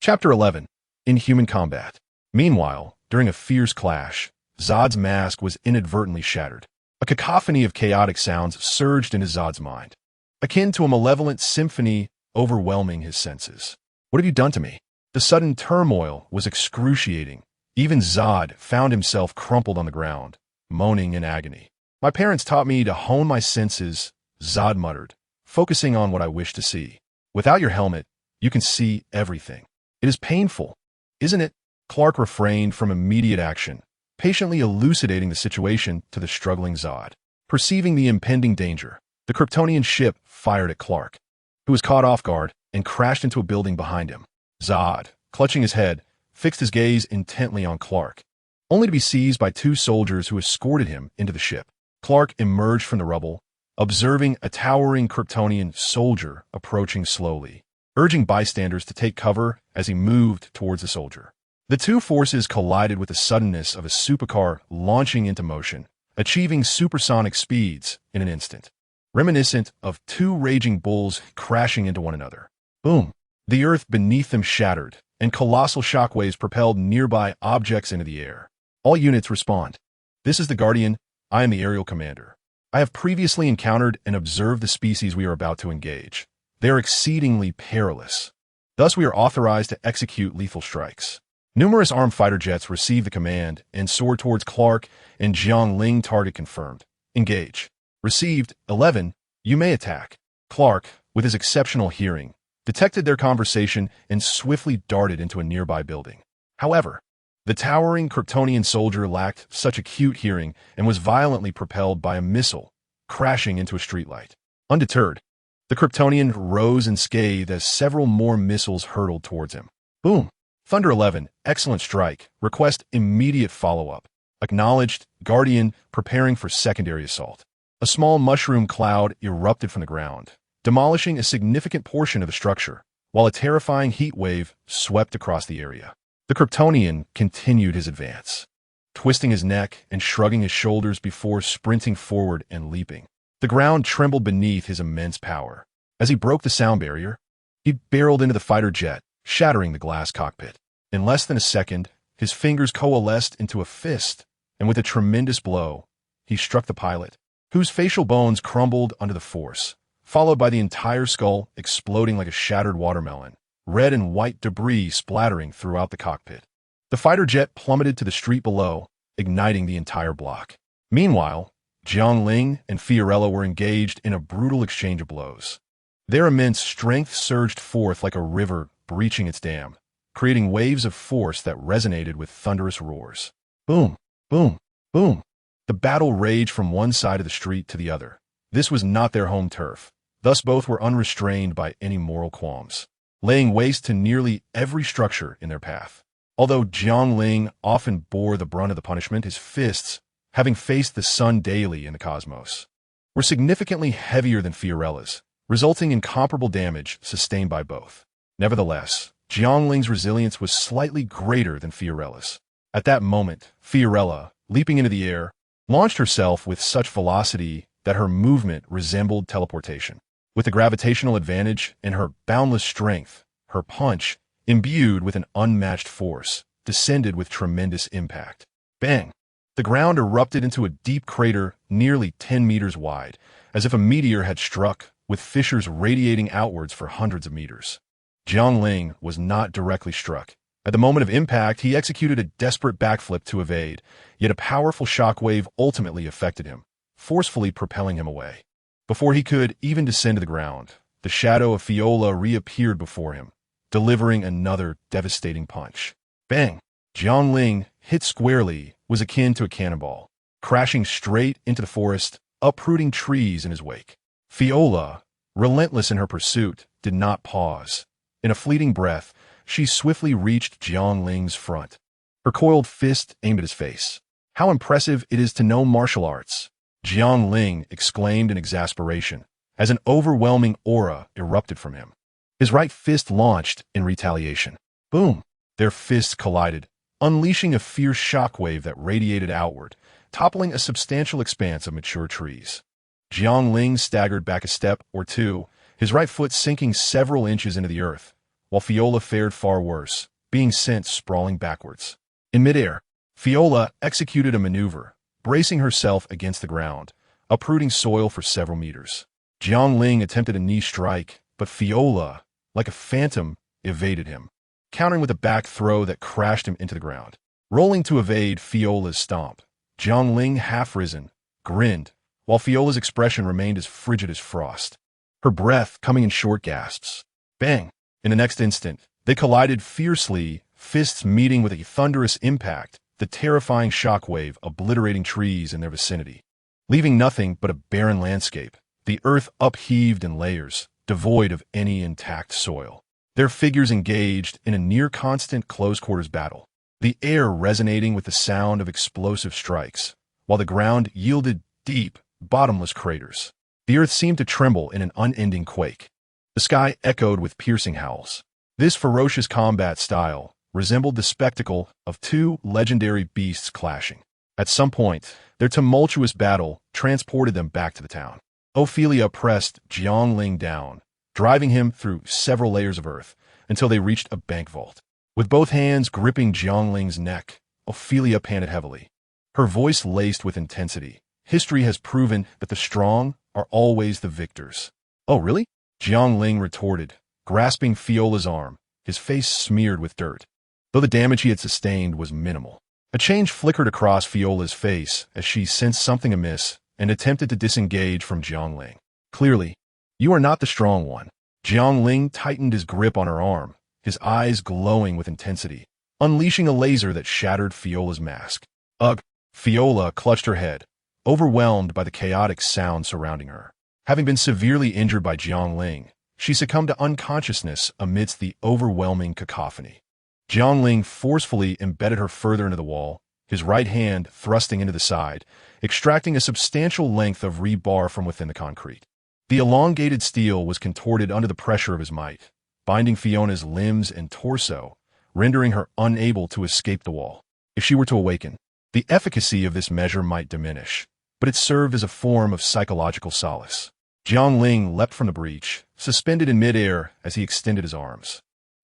Chapter 11. Inhuman Combat. Meanwhile, during a fierce clash, Zod's mask was inadvertently shattered. A cacophony of chaotic sounds surged into Zod's mind, akin to a malevolent symphony overwhelming his senses. "What have you done to me?" The sudden turmoil was excruciating. Even Zod found himself crumpled on the ground, moaning in agony. "My parents taught me to hone my senses," Zod muttered, focusing on what I wish to see. "Without your helmet, you can see everything. It is painful, isn't it?" Clark refrained from immediate action, patiently elucidating the situation to the struggling Zod. Perceiving the impending danger, the Kryptonian ship fired at Clark, who was caught off guard and crashed into a building behind him. Zod, clutching his head, fixed his gaze intently on Clark, only to be seized by two soldiers who escorted him into the ship. Clark emerged from the rubble, observing a towering Kryptonian soldier approaching slowly, urging bystanders to take cover as he moved towards the soldier. The two forces collided with the suddenness of a supercar launching into motion, achieving supersonic speeds in an instant, reminiscent of two raging bulls crashing into one another. Boom! The earth beneath them shattered, and colossal shockwaves propelled nearby objects into the air. All units respond. This is the Guardian. I am the aerial commander. I have previously encountered and observed the species we are about to engage. They are exceedingly perilous. Thus, we are authorized to execute lethal strikes. Numerous armed fighter jets receive the command and soar towards Clark and Jiang Ling. Target confirmed. Engage. Received. 11. You may attack. Clark, with his exceptional hearing, detected their conversation and swiftly darted into a nearby building. However, the towering Kryptonian soldier lacked such acute hearing and was violently propelled by a missile, crashing into a streetlight. Undeterred, the Kryptonian rose unscathed as several more missiles hurtled towards him. Boom! Thunder 11, excellent strike. Request immediate follow-up. Acknowledged. Guardian, preparing for secondary assault. A small mushroom cloud erupted from the ground, demolishing a significant portion of the structure, while a terrifying heat wave swept across the area. The Kryptonian continued his advance, twisting his neck and shrugging his shoulders before sprinting forward and leaping. The ground trembled beneath his immense power. As he broke the sound barrier, he barreled into the fighter jet, shattering the glass cockpit. In less than a second, his fingers coalesced into a fist, and with a tremendous blow, he struck the pilot, whose facial bones crumbled under the force, followed by the entire skull exploding like a shattered watermelon, red and white debris splattering throughout the cockpit. The fighter jet plummeted to the street below, igniting the entire block. Meanwhile, Jiang Ling and Fiorella were engaged in a brutal exchange of blows. Their immense strength surged forth like a river breaching its dam, creating waves of force that resonated with thunderous roars. Boom, boom, boom. The battle raged from one side of the street to the other. This was not their home turf. Thus both were unrestrained by any moral qualms, laying waste to nearly every structure in their path. Although Jiang Ling often bore the brunt of the punishment, his fists, having faced the sun daily in the cosmos, were significantly heavier than Fiorella's, resulting in comparable damage sustained by both. Nevertheless, Jiang Ling's resilience was slightly greater than Fiorella's. At that moment, Fiorella, leaping into the air, launched herself with such velocity that her movement resembled teleportation. With the gravitational advantage and her boundless strength, her punch, imbued with an unmatched force, descended with tremendous impact. Bang! The ground erupted into a deep crater nearly 10 meters wide, as if a meteor had struck, with fissures radiating outwards for hundreds of meters. Jiang Ling was not directly struck. At the moment of impact, he executed a desperate backflip to evade, yet a powerful shockwave ultimately affected him, forcefully propelling him away. Before he could even descend to the ground, the shadow of Fiorella reappeared before him, delivering another devastating punch. Bang! Jiang Ling, hit squarely, was akin to a cannonball, crashing straight into the forest, uprooting trees in his wake. Fiorella, relentless in her pursuit, did not pause. In a fleeting breath, she swiftly reached Jiang Ling's front, her coiled fist aimed at his face. How impressive it is to know martial arts! Jiang Ling exclaimed in exasperation, as an overwhelming aura erupted from him. His right fist launched in retaliation. Boom! Their fists collided, unleashing a fierce shockwave that radiated outward, toppling a substantial expanse of mature trees. Jiang Ling staggered back a step or two, his right foot sinking several inches into the earth, while Fiorella fared far worse, being sent sprawling backwards. In midair, Fiorella executed a maneuver, bracing herself against the ground, uprooting soil for several meters. Jiang Ling attempted a knee strike, but Fiorella, like a phantom, evaded him, countering with a back throw that crashed him into the ground. Rolling to evade Fiorella's stomp, Jiang Ling, half-risen, grinned, while Fiorella's expression remained as frigid as frost, her breath coming in short gasps. Bang! In the next instant, they collided fiercely, fists meeting with a thunderous impact, the terrifying shockwave obliterating trees in their vicinity, leaving nothing but a barren landscape, the earth upheaved in layers, devoid of any intact soil. Their figures engaged in a near-constant close-quarters battle, the air resonating with the sound of explosive strikes, while the ground yielded deep, bottomless craters. The earth seemed to tremble in an unending quake. The sky echoed with piercing howls. This ferocious combat style, resembled the spectacle of two legendary beasts clashing. At some point, their tumultuous battle transported them back to the town. Ophelia pressed Jiang Ling down, driving him through several layers of earth until they reached a bank vault. With both hands gripping Jiang Ling's neck, Ophelia panted heavily. Her voice laced with intensity. History has proven that the strong are always the victors. Oh, really? Jiang Ling retorted, grasping Fiola's arm, his face smeared with dirt. Though the damage he had sustained was minimal. A change flickered across Fiola's face as she sensed something amiss and attempted to disengage from Jiang Ling. Clearly, you are not the strong one. Jiang Ling tightened his grip on her arm, his eyes glowing with intensity, unleashing a laser that shattered Fiola's mask. Ugh! Fiola clutched her head, overwhelmed by the chaotic sound surrounding her. Having been severely injured by Jiang Ling, she succumbed to unconsciousness amidst the overwhelming cacophony. Jiang Ling forcefully embedded her further into the wall, his right hand thrusting into the side, extracting a substantial length of rebar from within the concrete. The elongated steel was contorted under the pressure of his might, binding Fiona's limbs and torso, rendering her unable to escape the wall. If she were to awaken, the efficacy of this measure might diminish, but it served as a form of psychological solace. Jiang Ling leapt from the breach, suspended in midair as he extended his arms.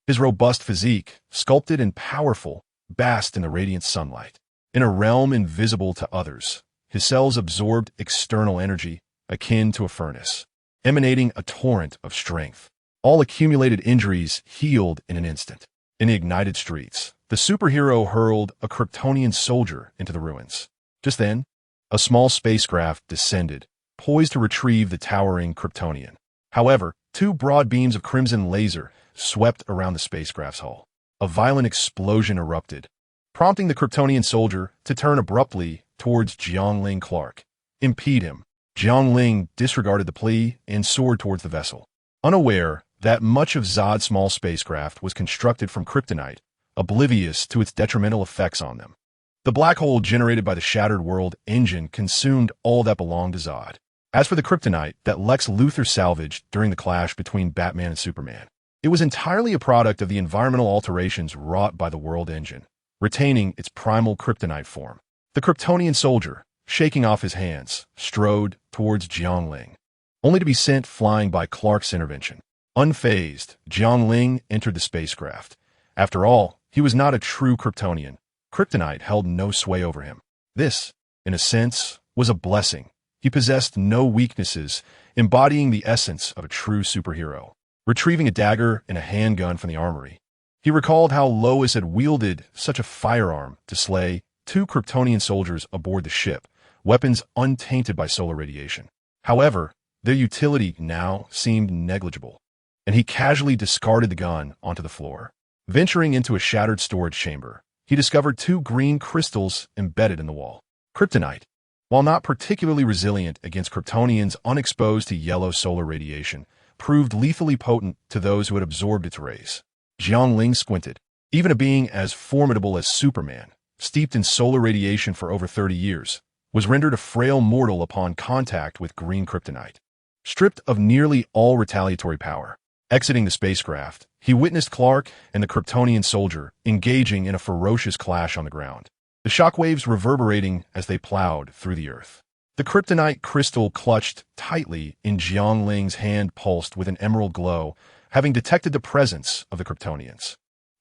His robust physique, sculpted and powerful, basked in the radiant sunlight. In a realm invisible to others, his cells absorbed external energy, akin to a furnace, emanating a torrent of strength. All accumulated injuries healed in an instant. In the ignited streets, the superhero hurled a Kryptonian soldier into the ruins. Just then, a small spacecraft descended, poised to retrieve the towering Kryptonian. However, two broad beams of crimson laser swept around the spacecraft's hull. A violent explosion erupted, prompting the Kryptonian soldier to turn abruptly towards Jiang Ling Clark. Impede him. Jiang Ling disregarded the plea and soared towards the vessel, unaware that much of Zod's small spacecraft was constructed from kryptonite, oblivious to its detrimental effects on them. The black hole generated by the Shattered World engine consumed all that belonged to Zod. As for the kryptonite that Lex Luthor salvaged during the clash between Batman and Superman, it was entirely a product of the environmental alterations wrought by the World engine, retaining its primal kryptonite form. The Kryptonian soldier, shaking off his hands, strode towards Jiang Ling, only to be sent flying by Clark's intervention. Unfazed, Jiang Ling entered the spacecraft. After all, he was not a true Kryptonian. Kryptonite held no sway over him. This, in a sense, was a blessing. He possessed no weaknesses, embodying the essence of a true superhero. Retrieving a dagger and a handgun from the armory, he recalled how Lois had wielded such a firearm to slay two Kryptonian soldiers aboard the ship, weapons untainted by solar radiation. However, their utility now seemed negligible, and he casually discarded the gun onto the floor. Venturing into a shattered storage chamber, he discovered two green crystals embedded in the wall. Kryptonite, while not particularly resilient against Kryptonians unexposed to yellow solar radiation, proved lethally potent to those who had absorbed its rays. Jiang Ling squinted. Even a being as formidable as Superman, steeped in solar radiation for over 30 years, was rendered a frail mortal upon contact with green kryptonite. Stripped of nearly all retaliatory power, exiting the spacecraft, he witnessed Clark and the Kryptonian soldier engaging in a ferocious clash on the ground, the shockwaves reverberating as they plowed through the earth. The kryptonite crystal clutched tightly in Jiang Ling's hand pulsed with an emerald glow, having detected the presence of the Kryptonians.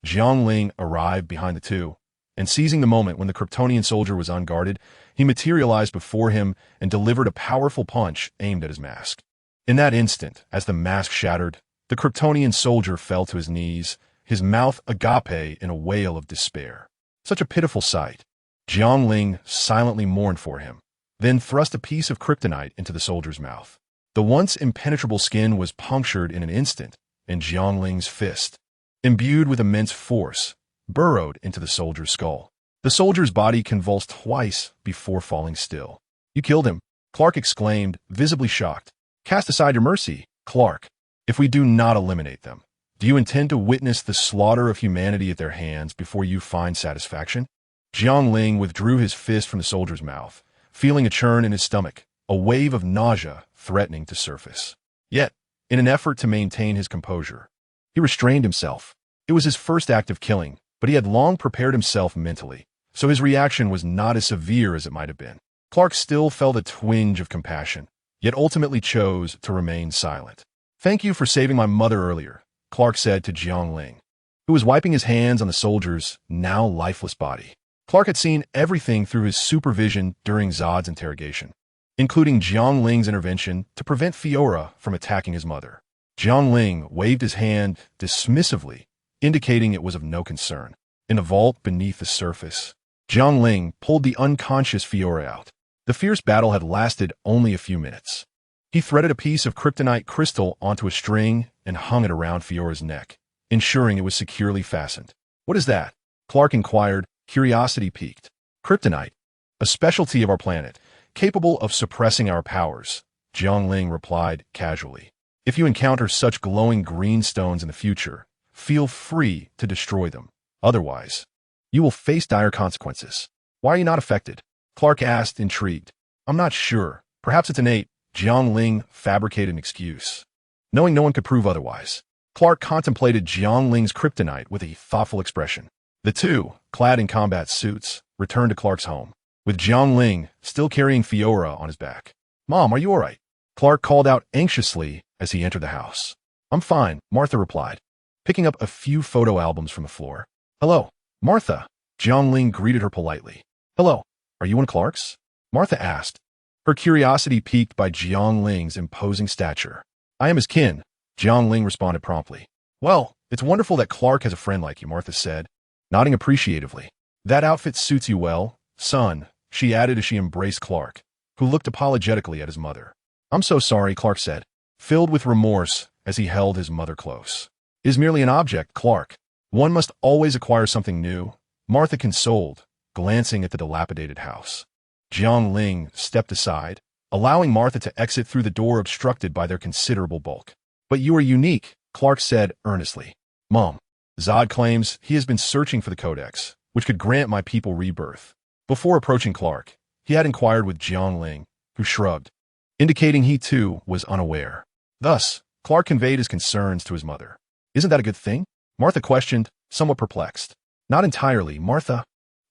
Jiang Ling arrived behind the two, and seizing the moment when the Kryptonian soldier was unguarded, he materialized before him and delivered a powerful punch aimed at his mask. In that instant, as the mask shattered, the Kryptonian soldier fell to his knees, his mouth agape in a wail of despair. Such a pitiful sight. Jiang Ling silently mourned for him, then thrust a piece of kryptonite into the soldier's mouth. The once impenetrable skin was punctured in an instant, and Jiang Ling's fist, imbued with immense force, burrowed into the soldier's skull. The soldier's body convulsed twice before falling still. "You killed him," Clark exclaimed, visibly shocked. "Cast aside your mercy, Clark. If we do not eliminate them, do you intend to witness the slaughter of humanity at their hands before you find satisfaction?" Jiang Ling withdrew his fist from the soldier's mouth, feeling a churn in his stomach, a wave of nausea threatening to surface. Yet, in an effort to maintain his composure, he restrained himself. It was his first act of killing, but he had long prepared himself mentally, so his reaction was not as severe as it might have been. Clark still felt a twinge of compassion, yet ultimately chose to remain silent. "Thank you for saving my mother earlier," Clark said to Jiang Ling, who was wiping his hands on the soldier's now lifeless body. Clark had seen everything through his supervision during Zod's interrogation, including Jiang Ling's intervention to prevent Fiora from attacking his mother. Jiang Ling waved his hand dismissively, indicating it was of no concern. In a vault beneath the surface, Jiang Ling pulled the unconscious Fiora out. The fierce battle had lasted only a few minutes. He threaded a piece of kryptonite crystal onto a string and hung it around Fiora's neck, ensuring it was securely fastened. "What is that?" Clark inquired, curiosity piqued. "Kryptonite, a specialty of our planet, capable of suppressing our powers," Jiang Ling replied casually. "If you encounter such glowing green stones in the future, feel free to destroy them. Otherwise, you will face dire consequences." "Why are you not affected?" Clark asked, intrigued. "I'm not sure. Perhaps it's innate." Jiang Ling fabricated an excuse, knowing no one could prove otherwise. Clark contemplated Jiang Ling's kryptonite with a thoughtful expression. The two, clad in combat suits, returned to Clark's home, with Jiang Ling still carrying Fiora on his back. "Mom, are you all right?" Clark called out anxiously as he entered the house. "I'm fine," Martha replied, picking up a few photo albums from the floor. "Hello, Martha." Jiang Ling greeted her politely. "Hello, are you one of Clark's?" Martha asked, her curiosity piqued by Jiang Ling's imposing stature. "I am his kin," Jiang Ling responded promptly. "Well, it's wonderful that Clark has a friend like you," Martha said, nodding appreciatively. "That outfit suits you well, son," she added as she embraced Clark, who looked apologetically at his mother. "I'm so sorry," Clark said, filled with remorse as he held his mother close. "It is merely an object, Clark. One must always acquire something new," Martha consoled, glancing at the dilapidated house. Jiang Ling stepped aside, allowing Martha to exit through the door obstructed by their considerable bulk. "But you are unique," Clark said earnestly. "Mom, Zod claims he has been searching for the Codex, which could grant my people rebirth." Before approaching Clark, he had inquired with Jiang Ling, who shrugged, indicating he too was unaware. Thus, Clark conveyed his concerns to his mother. "Isn't that a good thing?" Martha questioned, somewhat perplexed. "Not entirely, Martha.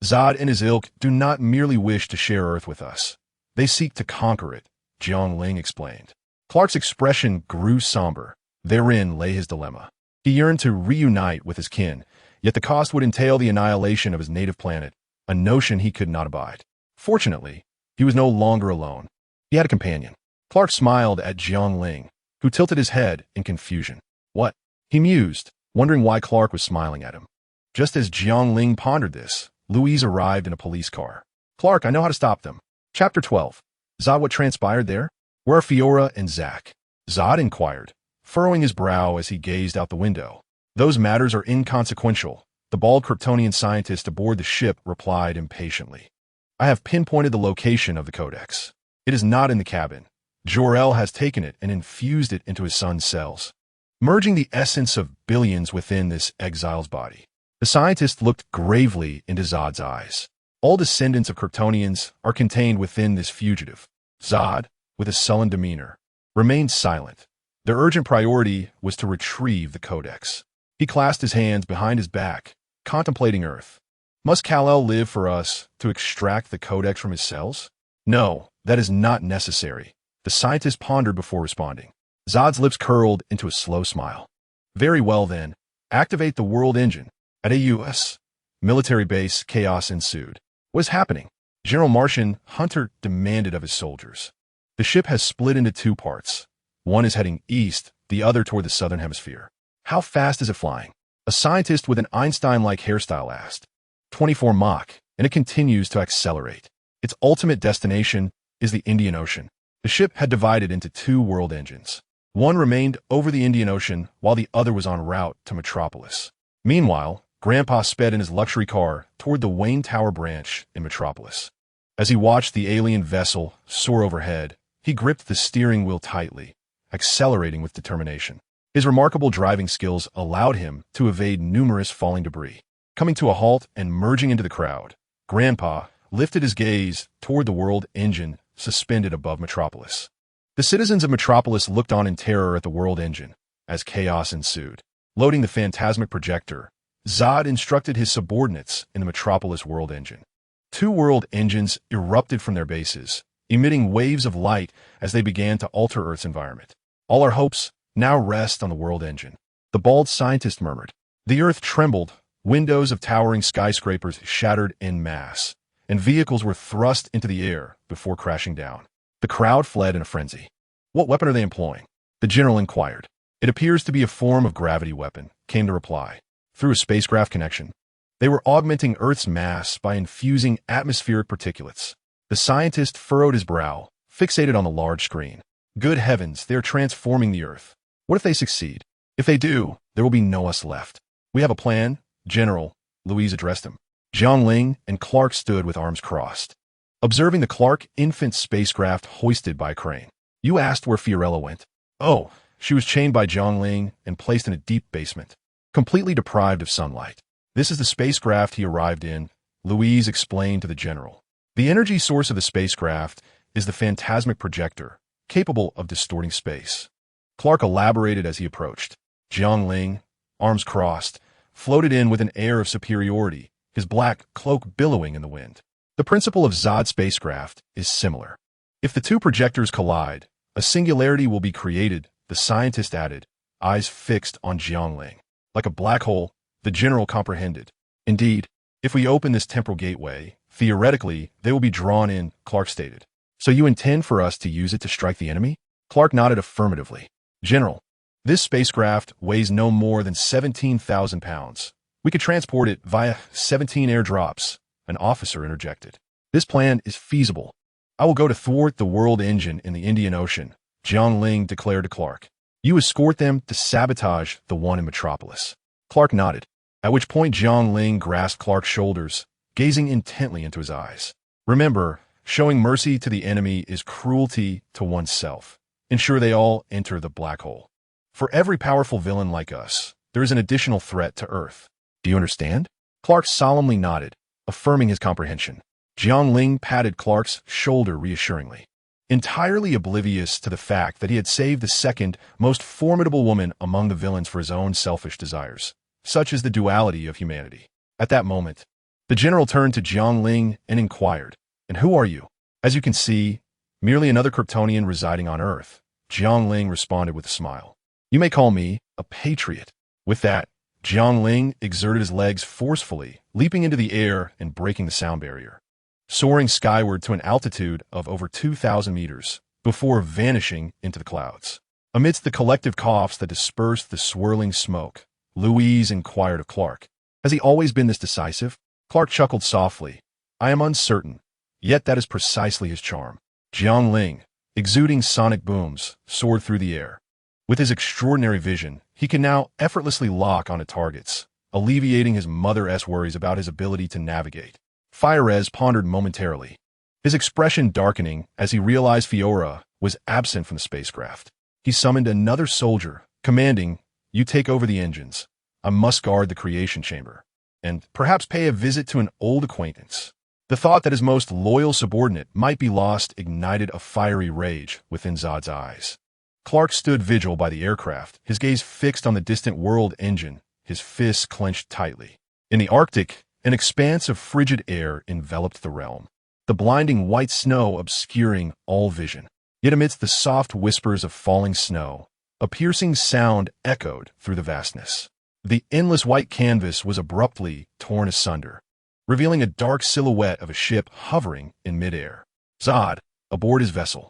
Zod and his ilk do not merely wish to share Earth with us. They seek to conquer it," Jiang Ling explained. Clark's expression grew somber. Therein lay his dilemma. He yearned to reunite with his kin, yet the cost would entail the annihilation of his native planet, a notion he could not abide. Fortunately, he was no longer alone. He had a companion. Clark smiled at Jiang Ling, who tilted his head in confusion. "What?" he mused, wondering why Clark was smiling at him. Just as Jiang Ling pondered this, Louise arrived in a police car. "Clark, I know how to stop them." Chapter 12. Zod, what transpired there? "Where are Fiora and Zack?" Zod inquired, furrowing his brow as he gazed out the window. "Those matters are inconsequential," the bald Kryptonian scientist aboard the ship replied impatiently. "I have pinpointed the location of the Codex. It is not in the cabin. Jor-El has taken it and infused it into his son's cells, merging the essence of billions within this exile's body." The scientist looked gravely into Zod's eyes. "All descendants of Kryptonians are contained within this fugitive." Zod, with a sullen demeanor, remained silent. Their urgent priority was to retrieve the Codex. He clasped his hands behind his back, contemplating Earth. "Must Kal-El live for us to extract the Codex from his cells?" "No, that is not necessary," the scientist pondered before responding. Zod's lips curled into a slow smile. "Very well then, activate the world engine." At a U.S. military base, chaos ensued. What is happening? General Martian Hunter demanded of his soldiers. "The ship has split into two parts. One is heading east, the other toward the southern hemisphere." "How fast is it flying?" A scientist with an Einstein-like hairstyle asked. 24 Mach, and it continues to accelerate. Its ultimate destination is the Indian Ocean. The ship had divided into two world engines. One remained over the Indian Ocean, while the other was en route to Metropolis. Meanwhile, Grandpa sped in his luxury car toward the Wayne Tower branch in Metropolis. As he watched the alien vessel soar overhead, he gripped the steering wheel tightly, accelerating with determination. His remarkable driving skills allowed him to evade numerous falling debris. Coming to a halt and merging into the crowd, Grandpa lifted his gaze toward the world engine suspended above Metropolis. The citizens of Metropolis looked on in terror at the world engine as chaos ensued. Loading the phantasmic projector, Zod instructed his subordinates in the Metropolis world engine. 2 world engines erupted from their bases, emitting waves of light as they began to alter Earth's environment. All our hopes now rest on the world engine. The bald scientist murmured. The Earth trembled, windows of towering skyscrapers shattered en masse, and vehicles were thrust into the air before crashing down. The crowd fled in a frenzy. What weapon are they employing? The general inquired. It appears to be a form of gravity weapon, came the reply. Through a spacecraft connection. They were augmenting Earth's mass by infusing atmospheric particulates. The scientist furrowed his brow, fixated on the large screen. Good heavens, they are transforming the Earth. What if they succeed? If they do, there will be no us left. We have a plan, General, Louise addressed him. Jiang Ling and Clark stood with arms crossed, observing the Clark infant spacecraft hoisted by a crane. You asked where Fiorella went. Oh, she was chained by Jiang Ling and placed in a deep basement, completely deprived of sunlight. This is the spacecraft he arrived in, Louise explained to the general. The energy source of the spacecraft is the phantasmic projector, capable of distorting space. Clark elaborated as he approached. Jiang Ling, arms crossed, floated in with an air of superiority, his black cloak billowing in the wind. The principle of Zod spacecraft is similar. If the 2 projectors collide, a singularity will be created, the scientist added, eyes fixed on Jiang Ling. Like a black hole, the general comprehended. Indeed, if we open this temporal gateway, theoretically, they will be drawn in, Clark stated. So you intend for us to use it to strike the enemy? Clark nodded affirmatively. General, this spacecraft weighs no more than 17,000 pounds. We could transport it via 17 airdrops, an officer interjected. This plan is feasible. I will go to thwart the world engine in the Indian Ocean, Jiang Ling declared to Clark. You escort them to sabotage the one in Metropolis. Clark nodded, at which point Jiang Ling grasped Clark's shoulders, gazing intently into his eyes. Remember, showing mercy to the enemy is cruelty to oneself. Ensure they all enter the black hole. For every powerful villain like us, there is an additional threat to Earth. Do you understand? Clark solemnly nodded, affirming his comprehension. Jiang Ling patted Clark's shoulder reassuringly, entirely oblivious to the fact that he had saved the second most formidable woman among the villains for his own selfish desires. Such is the duality of humanity. At that moment, the general turned to Jiang Ling and inquired, And who are you? As you can see, merely another Kryptonian residing on Earth, Jiang Ling responded with a smile. You may call me a patriot. With that, Jiang Ling exerted his legs forcefully, leaping into the air and breaking the sound barrier, soaring skyward to an altitude of over 2,000 meters, before vanishing into the clouds. Amidst the collective coughs that dispersed the swirling smoke, Louise inquired of Clark, Has he always been this decisive? Clark chuckled softly. I am uncertain, yet that is precisely his charm. Jiang Ling, exuding sonic booms, soared through the air. With his extraordinary vision, he can now effortlessly lock onto targets, alleviating his mother-s worries about his ability to navigate. Firez pondered momentarily, his expression darkening as he realized Fiora was absent from the spacecraft. He summoned another soldier, commanding, You take over the engines. I must guard the creation chamber, and perhaps pay a visit to an old acquaintance. The thought that his most loyal subordinate might be lost ignited a fiery rage within Zod's eyes. Clark stood vigil by the aircraft, his gaze fixed on the distant world engine, his fists clenched tightly. In the Arctic, an expanse of frigid air enveloped the realm, the blinding white snow obscuring all vision. Yet amidst the soft whispers of falling snow, a piercing sound echoed through the vastness. The endless white canvas was abruptly torn asunder, revealing a dark silhouette of a ship hovering in midair. Zod, aboard his vessel,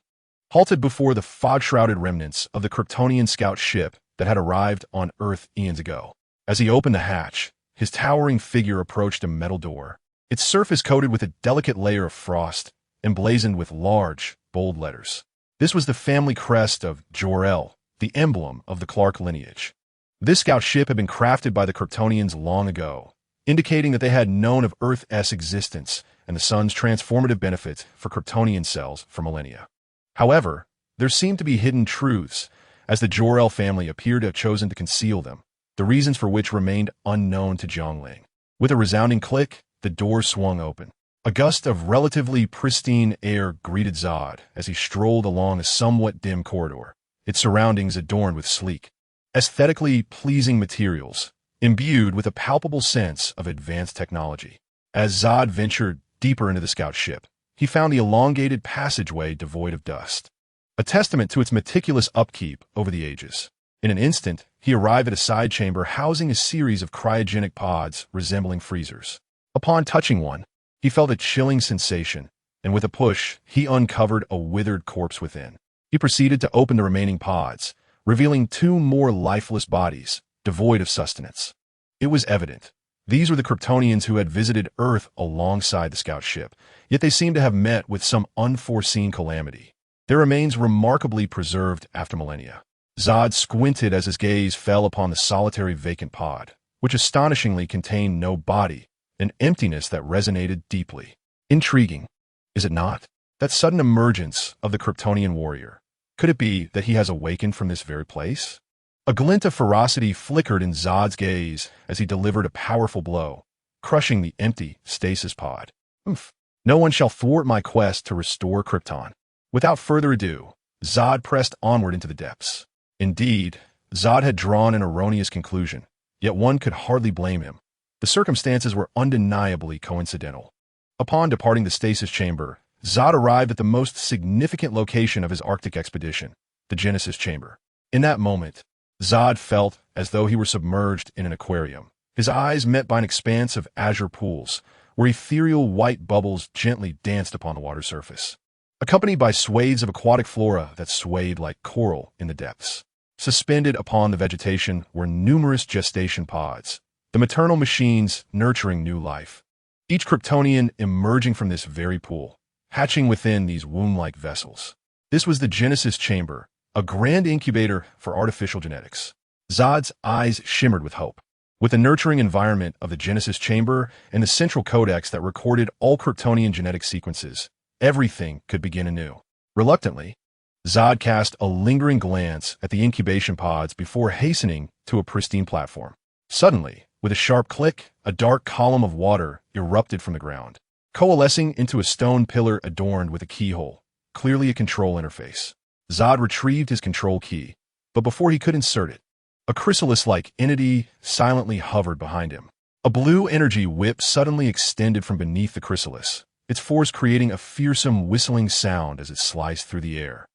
halted before the fog-shrouded remnants of the Kryptonian scout ship that had arrived on Earth eons ago. As he opened the hatch, his towering figure approached a metal door, its surface coated with a delicate layer of frost, emblazoned with large, bold letters. This was the family crest of Jor-El, the emblem of the Clark lineage. This scout ship had been crafted by the Kryptonians long ago, indicating that they had known of Earth's existence and the sun's transformative benefits for Kryptonian cells for millennia. However, there seemed to be hidden truths, as the Jor-El family appeared to have chosen to conceal them, the reasons for which remained unknown to Jiang Ling. With a resounding click, the door swung open. A gust of relatively pristine air greeted Zod as he strolled along a somewhat dim corridor, its surroundings adorned with sleek, aesthetically pleasing materials, imbued with a palpable sense of advanced technology. As Zod ventured deeper into the scout ship, he found the elongated passageway devoid of dust, a testament to its meticulous upkeep over the ages. In an instant, he arrived at a side chamber housing a series of cryogenic pods resembling freezers. Upon touching one, he felt a chilling sensation, and with a push, he uncovered a withered corpse within. He proceeded to open the remaining pods, revealing two more lifeless bodies, devoid of sustenance. It was evident. These were the Kryptonians who had visited Earth alongside the scout ship, yet they seemed to have met with some unforeseen calamity. Their remains remarkably preserved after millennia. Zod squinted as his gaze fell upon the solitary vacant pod, which astonishingly contained no body, an emptiness that resonated deeply. Intriguing, is it not? That sudden emergence of the Kryptonian warrior. Could it be that he has awakened from this very place? A glint of ferocity flickered in Zod's gaze as he delivered a powerful blow, crushing the empty stasis pod. Oof. No one shall thwart my quest to restore Krypton. Without further ado, Zod pressed onward into the depths. Indeed, Zod had drawn an erroneous conclusion, yet one could hardly blame him. The circumstances were undeniably coincidental. Upon departing the stasis chamber, Zod arrived at the most significant location of his Arctic expedition, the Genesis chamber. In that moment, Zod felt as though he were submerged in an aquarium. His eyes met by an expanse of azure pools, where ethereal white bubbles gently danced upon the water surface, accompanied by swathes of aquatic flora that swayed like coral in the depths. Suspended upon the vegetation were numerous gestation pods, the maternal machines nurturing new life, each Kryptonian emerging from this very pool, hatching within these womb-like vessels. This was the Genesis chamber, a grand incubator for artificial genetics. Zod's eyes shimmered with hope. With the nurturing environment of the Genesis chamber and the central codex that recorded all Kryptonian genetic sequences, everything could begin anew. Reluctantly, Zod cast a lingering glance at the incubation pods before hastening to a pristine platform. Suddenly, with a sharp click, a dark column of water erupted from the ground, coalescing into a stone pillar adorned with a keyhole, clearly a control interface. Zod retrieved his control key, but before he could insert it, a chrysalis-like entity silently hovered behind him. A blue energy whip suddenly extended from beneath the chrysalis, its force creating a fearsome whistling sound as it sliced through the air.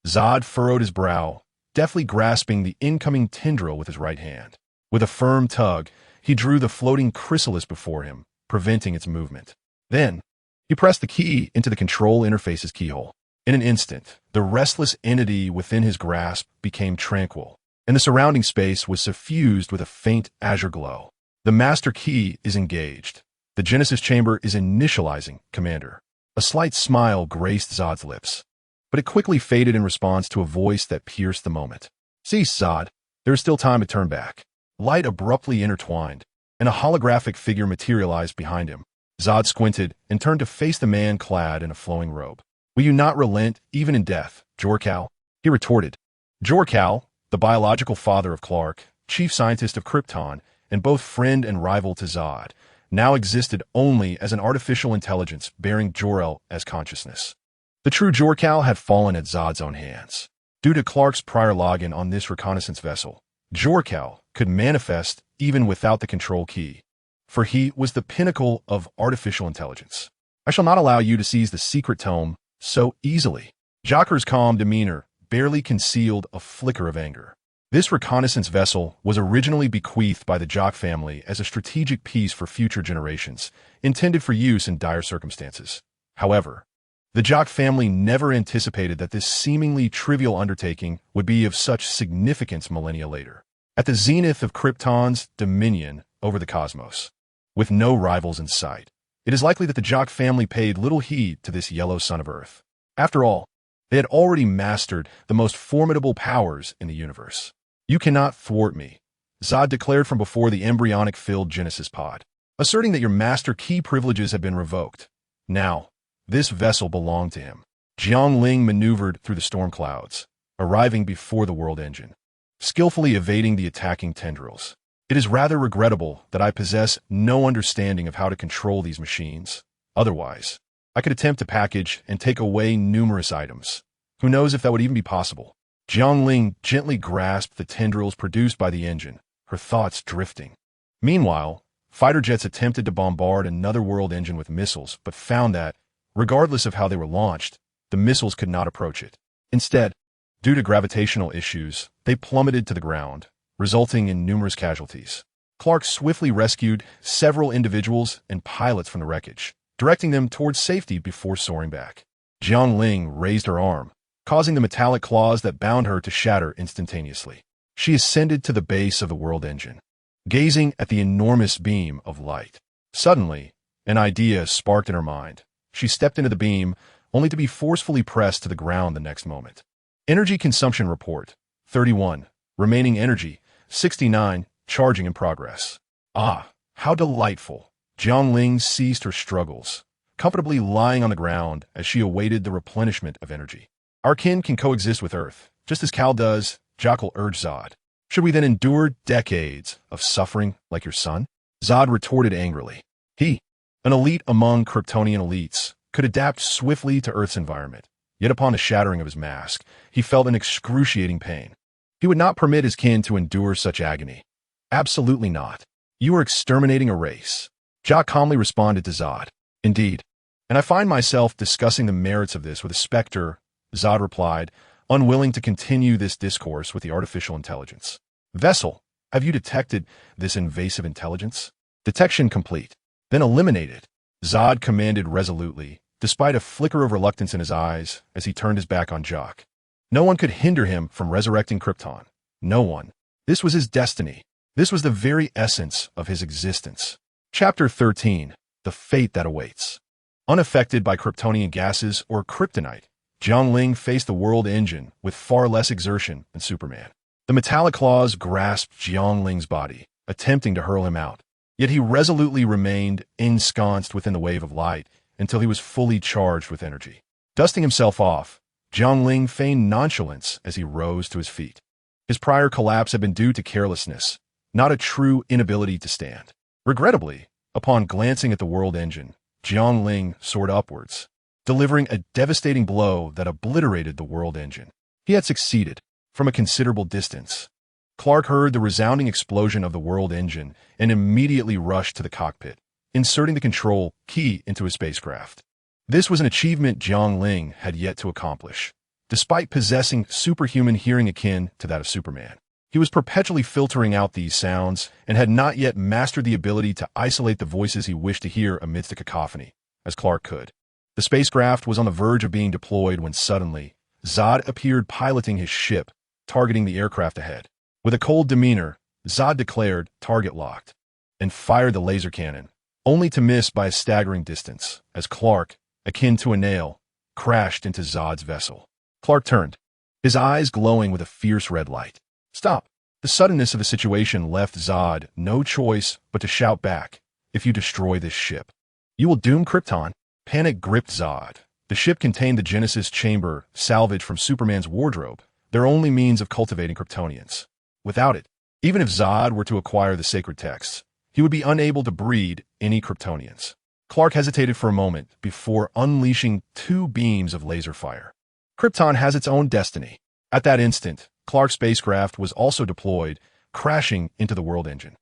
Zod furrowed his brow, deftly grasping the incoming tendril with his right hand. With a firm tug, he drew the floating chrysalis before him, preventing its movement. Then, he pressed the key into the control interface's keyhole. In an instant, the restless entity within his grasp became tranquil, and the surrounding space was suffused with a faint azure glow. The master key is engaged. The Genesis chamber is initializing, Commander. A slight smile graced Zod's lips, but it quickly faded in response to a voice that pierced the moment. Cease, Zod. There is still time to turn back. Light abruptly intertwined, and a holographic figure materialized behind him. Zod squinted and turned to face the man clad in a flowing robe. Will you not relent, even in death, Jor-Cal? He retorted. Jor-Cal, the biological father of Clark, chief scientist of Krypton, and both friend and rival to Zod, now existed only as an artificial intelligence bearing Jor-El as consciousness. The true Jor-Cal had fallen at Zod's own hands. Due to Clark's prior login on this reconnaissance vessel, Jor-Cal could manifest even without the control key, for he was the pinnacle of artificial intelligence. I shall not allow you to seize the secret tome so easily. Jocker's calm demeanor barely concealed a flicker of anger. This reconnaissance vessel was originally bequeathed by the Jock family as a strategic piece for future generations, intended for use in dire circumstances. However, the Jock family never anticipated that this seemingly trivial undertaking would be of such significance millennia later. At the zenith of Krypton's dominion over the cosmos, with no rivals in sight, it is likely that the Jock family paid little heed to this yellow son of Earth. After all, they had already mastered the most formidable powers in the universe. You cannot thwart me, Zod declared from before the embryonic-filled Genesis pod, asserting that your master key privileges had been revoked. Now, this vessel belonged to him. Jiang Ling maneuvered through the storm clouds, arriving before the world engine, skillfully evading the attacking tendrils. It is rather regrettable that I possess no understanding of how to control these machines. Otherwise, I could attempt to package and take away numerous items. Who knows if that would even be possible? Jiang Ling gently grasped the tendrils produced by the engine, her thoughts drifting. Meanwhile, fighter jets attempted to bombard another world engine with missiles, but found that, regardless of how they were launched, the missiles could not approach it. Instead, due to gravitational issues, they plummeted to the ground, resulting in numerous casualties. Clark swiftly rescued several individuals and pilots from the wreckage, directing them towards safety before soaring back. Jiang Ling raised her arm, causing the metallic claws that bound her to shatter instantaneously. She ascended to the base of the world engine, gazing at the enormous beam of light. Suddenly, an idea sparked in her mind. She stepped into the beam, only to be forcefully pressed to the ground the next moment. Energy consumption report, 31. Remaining energy, 69. Charging in progress. Ah, how delightful. Jiang Ling ceased her struggles, comfortably lying on the ground as she awaited the replenishment of energy. Our kin can coexist with Earth, just as Cal does, Jackal urged Zod. Should we then endure decades of suffering like your son? Zod retorted angrily. He, an elite among Kryptonian elites, could adapt swiftly to Earth's environment. Yet upon the shattering of his mask, he felt an excruciating pain. He would not permit his kin to endure such agony. Absolutely not. You are exterminating a race. Jock calmly responded to Zod. Indeed. And I find myself discussing the merits of this with a specter, Zod replied, unwilling to continue this discourse with the artificial intelligence. Vessel, have you detected this invasive intelligence? Detection complete. Then eliminate it. Zod commanded resolutely, despite a flicker of reluctance in his eyes as he turned his back on Jock. No one could hinder him from resurrecting Krypton. No one. This was his destiny. This was the very essence of his existence. Chapter 13. The Fate That Awaits. Unaffected by Kryptonian gases or kryptonite, Jiang Ling faced the world engine with far less exertion than Superman. The metallic claws grasped Jiang Ling's body, attempting to hurl him out. Yet he resolutely remained ensconced within the wave of light until he was fully charged with energy. Dusting himself off, Jiang Ling feigned nonchalance as he rose to his feet. His prior collapse had been due to carelessness, not a true inability to stand. Regrettably, upon glancing at the world engine, Jiang Ling soared upwards, delivering a devastating blow that obliterated the world engine. He had succeeded. From a considerable distance, Clark heard the resounding explosion of the world engine and immediately rushed to the cockpit, inserting the control key into his spacecraft. This was an achievement Jiang Ling had yet to accomplish. Despite possessing superhuman hearing akin to that of Superman, he was perpetually filtering out these sounds and had not yet mastered the ability to isolate the voices he wished to hear amidst the cacophony, as Clark could. The spacecraft was on the verge of being deployed when suddenly, Zod appeared piloting his ship, targeting the aircraft ahead. With a cold demeanor, Zod declared, "Target locked," and fired the laser cannon, only to miss by a staggering distance, as Clark, akin to a nail, crashed into Zod's vessel. Clark turned, his eyes glowing with a fierce red light. Stop. The suddenness of the situation left Zod no choice but to shout back, "If you destroy this ship, you will doom Krypton." Panic gripped Zod. The ship contained the Genesis chamber salvaged from Superman's wardrobe, their only means of cultivating Kryptonians. Without it, even if Zod were to acquire the sacred texts, he would be unable to breed any Kryptonians. Clark hesitated for a moment before unleashing 2 beams of laser fire. Krypton has its own destiny. At that instant, Clark's spacecraft was also deployed, crashing into the world engine.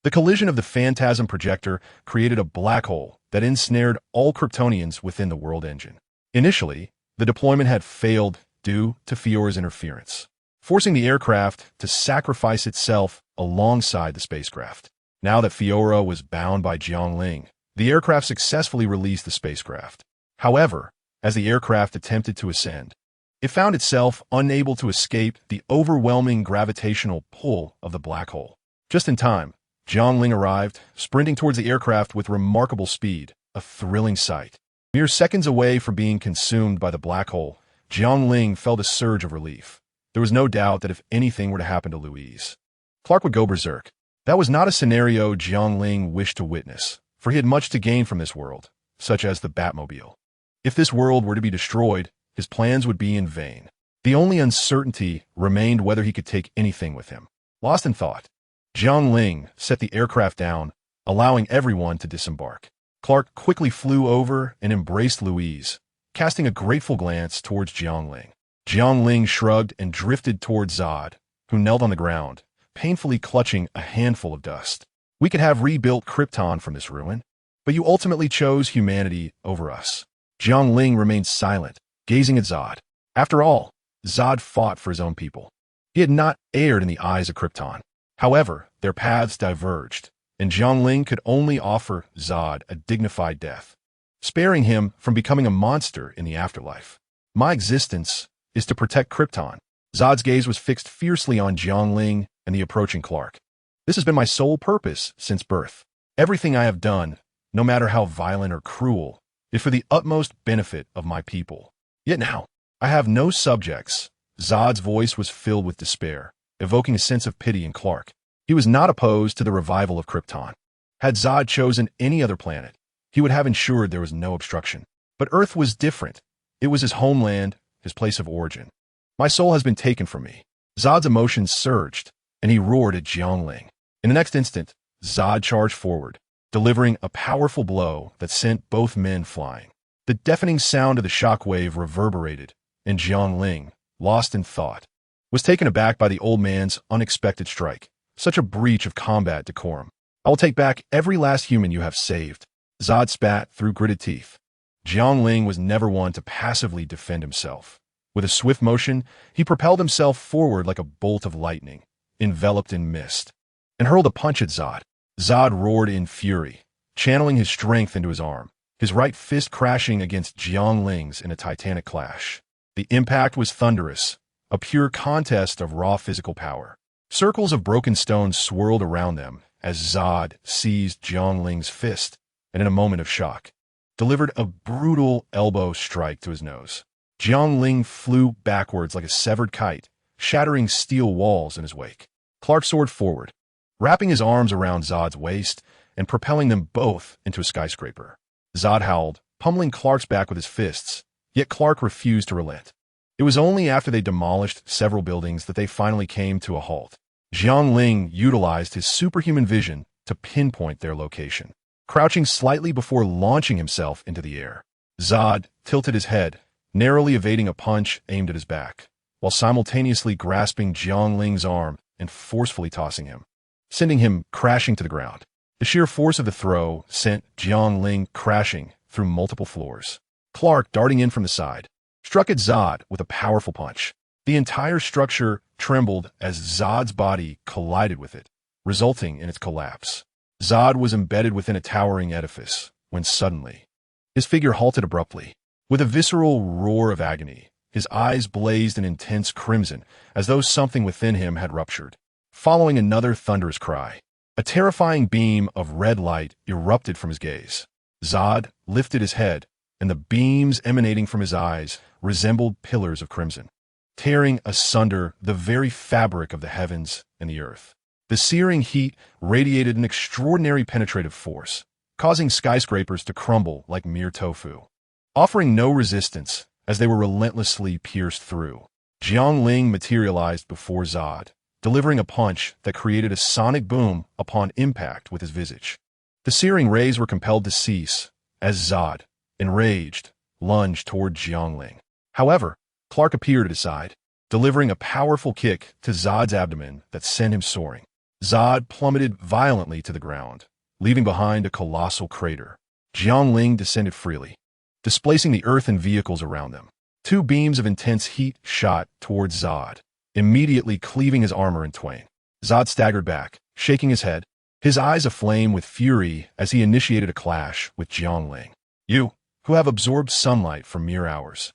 The collision of the Phantasm projector created a black hole that ensnared all Kryptonians within the world engine. Initially, the deployment had failed due to Fiora's interference, forcing the aircraft to sacrifice itself alongside the spacecraft. Now that Fiora was bound by Jiang Ling, the aircraft successfully released the spacecraft. However, as the aircraft attempted to ascend, it found itself unable to escape the overwhelming gravitational pull of the black hole. Just in time, Jiang Ling arrived, sprinting towards the aircraft with remarkable speed, a thrilling sight. Mere seconds away from being consumed by the black hole, Jiang Ling felt a surge of relief. There was no doubt that if anything were to happen to Louise, Clark would go berserk. That was not a scenario Jiang Ling wished to witness, for he had much to gain from this world, such as the Batmobile. If this world were to be destroyed, his plans would be in vain. The only uncertainty remained whether he could take anything with him. Lost in thought, Jiang Ling set the aircraft down, allowing everyone to disembark. Clark quickly flew over and embraced Louise, casting a grateful glance towards Jiang Ling. Jiang Ling shrugged and drifted towards Zod, who knelt on the ground, painfully clutching a handful of dust. We could have rebuilt Krypton from this ruin, but you ultimately chose humanity over us. Jiang Ling remained silent, gazing at Zod. After all, Zod fought for his own people. He had not erred in the eyes of Krypton. However, their paths diverged, and Jiang Ling could only offer Zod a dignified death, sparing him from becoming a monster in the afterlife. My existence is to protect Krypton. Zod's gaze was fixed fiercely on Jiang Ling and the approaching Clark. This has been my sole purpose since birth. Everything I have done, no matter how violent or cruel, is for the utmost benefit of my people. Yet now, I have no subjects. Zod's voice was filled with despair, evoking a sense of pity in Clark. He was not opposed to the revival of Krypton. Had Zod chosen any other planet, he would have ensured there was no obstruction. But Earth was different. It was his homeland, his place of origin. My soul has been taken from me. Zod's emotions surged, and he roared at Jiang Ling. In the next instant, Zod charged forward, delivering a powerful blow that sent both men flying. The deafening sound of the shockwave reverberated, and Jiang Ling, lost in thought, was taken aback by the old man's unexpected strike. Such a breach of combat decorum. I will take back every last human you have saved. Zod spat through gritted teeth. Jiang Ling was never one to passively defend himself. With a swift motion, he propelled himself forward like a bolt of lightning, enveloped in mist, and hurled a punch at Zod. Zod roared in fury, channeling his strength into his arm, his right fist crashing against Jiang Ling's in a titanic clash. The impact was thunderous, a pure contest of raw physical power. Circles of broken stones swirled around them as Zod seized Jiang Ling's fist and, in a moment of shock, delivered a brutal elbow strike to his nose. Jiang Ling flew backwards like a severed kite, shattering steel walls in his wake. Clark soared forward, wrapping his arms around Zod's waist and propelling them both into a skyscraper. Zod howled, pummeling Clark's back with his fists, yet Clark refused to relent. It was only after they demolished several buildings that they finally came to a halt. Jiang Ling utilized his superhuman vision to pinpoint their location. Crouching slightly before launching himself into the air, Zod tilted his head, narrowly evading a punch aimed at his back, while simultaneously grasping Jiang Ling's arm and forcefully tossing him, sending him crashing to the ground. The sheer force of the throw sent Jiang Ling crashing through multiple floors. Clark, darting in from the side, struck at Zod with a powerful punch. The entire structure trembled as Zod's body collided with it, resulting in its collapse. Zod was embedded within a towering edifice when suddenly, his figure halted abruptly. With a visceral roar of agony, his eyes blazed an intense crimson as though something within him had ruptured. Following another thunderous cry, a terrifying beam of red light erupted from his gaze. Zod lifted his head, and the beams emanating from his eyes resembled pillars of crimson, tearing asunder the very fabric of the heavens and the earth. The searing heat radiated an extraordinary penetrative force, causing skyscrapers to crumble like mere tofu. Offering no resistance as they were relentlessly pierced through, Jiang Ling materialized before Zod, delivering a punch that created a sonic boom upon impact with his visage. The searing rays were compelled to cease as Zod, enraged, lunged toward Jiang Ling. However, Clark appeared at his side, delivering a powerful kick to Zod's abdomen that sent him soaring. Zod plummeted violently to the ground, leaving behind a colossal crater. Jiang Ling descended freely, displacing the earth and vehicles around them. Two beams of intense heat shot towards Zod, immediately cleaving his armor in twain. Zod staggered back, shaking his head, his eyes aflame with fury as he initiated a clash with Jiang Ling. You, who have absorbed sunlight for mere hours,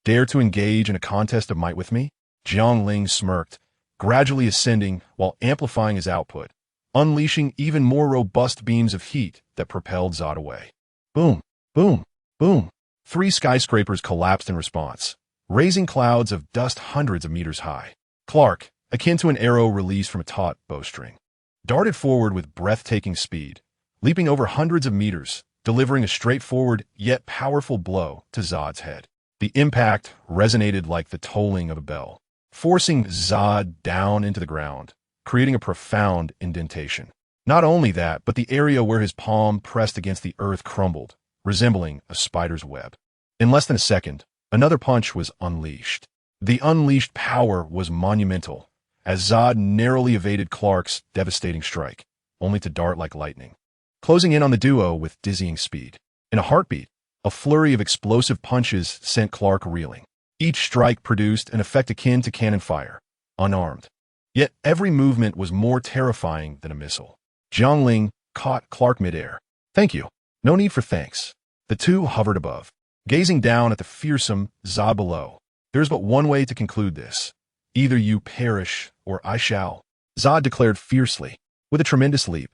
dare to engage in a contest of might with me? Jiang Ling smirked, gradually ascending while amplifying his output, unleashing even more robust beams of heat that propelled Zod away. Boom, boom, boom. 3 skyscrapers collapsed in response, raising clouds of dust hundreds of meters high. Clark, akin to an arrow released from a taut bowstring, darted forward with breathtaking speed, leaping over hundreds of meters, delivering a straightforward yet powerful blow to Zod's head. The impact resonated like the tolling of a bell, forcing Zod down into the ground, creating a profound indentation. Not only that, but the area where his palm pressed against the earth crumbled, resembling a spider's web. In less than a second, another punch was unleashed. The unleashed power was monumental, as Zod narrowly evaded Clark's devastating strike, only to dart like lightning, closing in on the duo with dizzying speed. In a heartbeat, a flurry of explosive punches sent Clark reeling. Each strike produced an effect akin to cannon fire, unarmed. Yet every movement was more terrifying than a missile. Jiang Ling caught Clark midair. "Thank you. No need for thanks." The two hovered above, gazing down at the fearsome Zod below. "There's but one way to conclude this. Either you perish, or I shall," Zod declared fiercely. With a tremendous leap,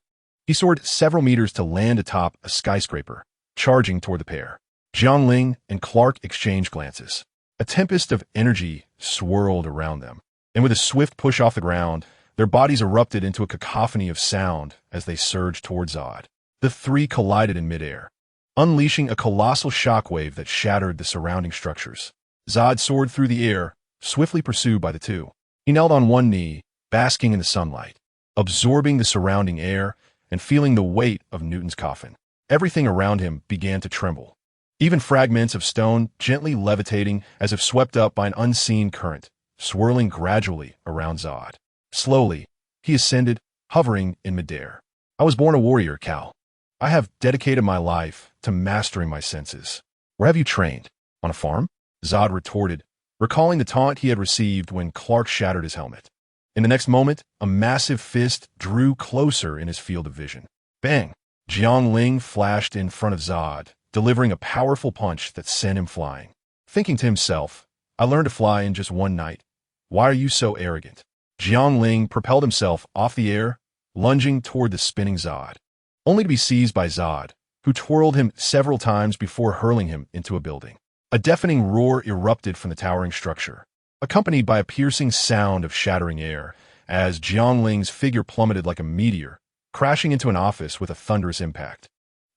he soared several meters to land atop a skyscraper, charging toward the pair. Jiang Ling and Clark exchanged glances. A tempest of energy swirled around them, and with a swift push off the ground, their bodies erupted into a cacophony of sound as they surged toward Zod. The three collided in midair, unleashing a colossal shockwave that shattered the surrounding structures. Zod soared through the air, swiftly pursued by the two. He knelt on one knee, basking in the sunlight, absorbing the surrounding air and feeling the weight of Newton's coffin. Everything around him began to tremble, even fragments of stone gently levitating as if swept up by an unseen current, swirling gradually around Zod. Slowly, he ascended, hovering in midair. "I was born a warrior, Cal. I have dedicated my life to mastering my senses." "Where have you trained? On a farm?" Zod retorted, recalling the taunt he had received when Clark shattered his helmet. In the next moment, a massive fist drew closer in his field of vision. Bang! Jiang Ling flashed in front of Zod, delivering a powerful punch that sent him flying. Thinking to himself, "I learned to fly in just one night. Why are you so arrogant?" Jiang Ling propelled himself off the air, lunging toward the spinning Zod, only to be seized by Zod, who twirled him several times before hurling him into a building. A deafening roar erupted from the towering structure, accompanied by a piercing sound of shattering air, as Jiang Ling's figure plummeted like a meteor, crashing into an office with a thunderous impact.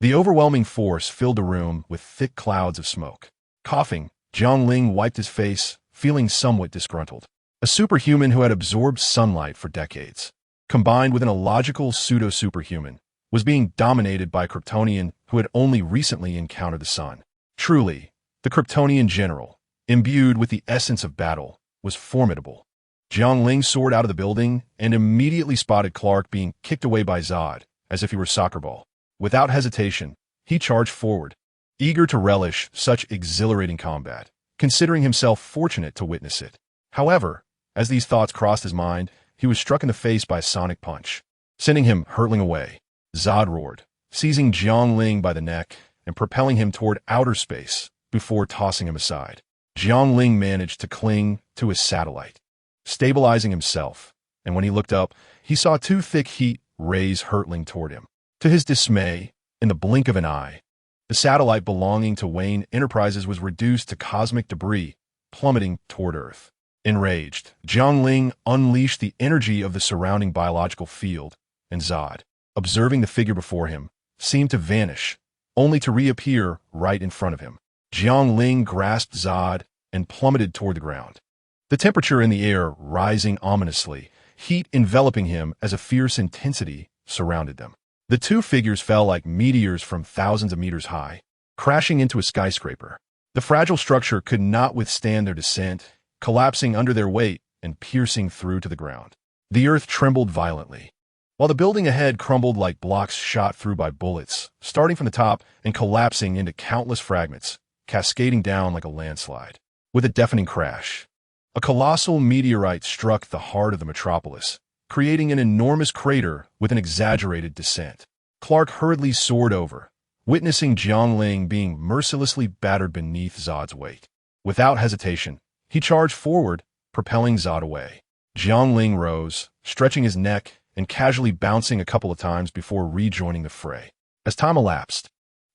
The overwhelming force filled the room with thick clouds of smoke. Coughing, Jiang Ling wiped his face, feeling somewhat disgruntled. A superhuman who had absorbed sunlight for decades, combined with an illogical pseudo-superhuman, was being dominated by a Kryptonian who had only recently encountered the sun. Truly, the Kryptonian general, imbued with the essence of battle, was formidable. Jiang Ling soared out of the building and immediately spotted Clark being kicked away by Zod, as if he were a soccer ball. Without hesitation, he charged forward, eager to relish such exhilarating combat, considering himself fortunate to witness it. However, as these thoughts crossed his mind, he was struck in the face by a sonic punch, sending him hurtling away. Zod roared, seizing Jiang Ling by the neck and propelling him toward outer space before tossing him aside. Jiang Ling managed to cling to his satellite, stabilizing himself, and when he looked up, he saw two thick heat rays hurtling toward him. To his dismay, in the blink of an eye, the satellite belonging to Wayne Enterprises was reduced to cosmic debris, plummeting toward Earth. Enraged, Jiang Ling unleashed the energy of the surrounding biological field, and Zod, observing the figure before him, seemed to vanish, only to reappear right in front of him. Jiang Ling grasped Zod and plummeted toward the ground, the temperature in the air rising ominously, heat enveloping him as a fierce intensity surrounded them. The two figures fell like meteors from thousands of meters high, crashing into a skyscraper. The fragile structure could not withstand their descent, collapsing under their weight and piercing through to the ground. The earth trembled violently, while the building ahead crumbled like blocks shot through by bullets, starting from the top and collapsing into countless fragments, cascading down like a landslide. With a deafening crash, a colossal meteorite struck the heart of the metropolis, creating an enormous crater with an exaggerated descent. Clark hurriedly soared over, witnessing Jiang Ling being mercilessly battered beneath Zod's weight. Without hesitation, he charged forward, propelling Zod away. Jiang Ling rose, stretching his neck and casually bouncing a couple of times before rejoining the fray. As time elapsed,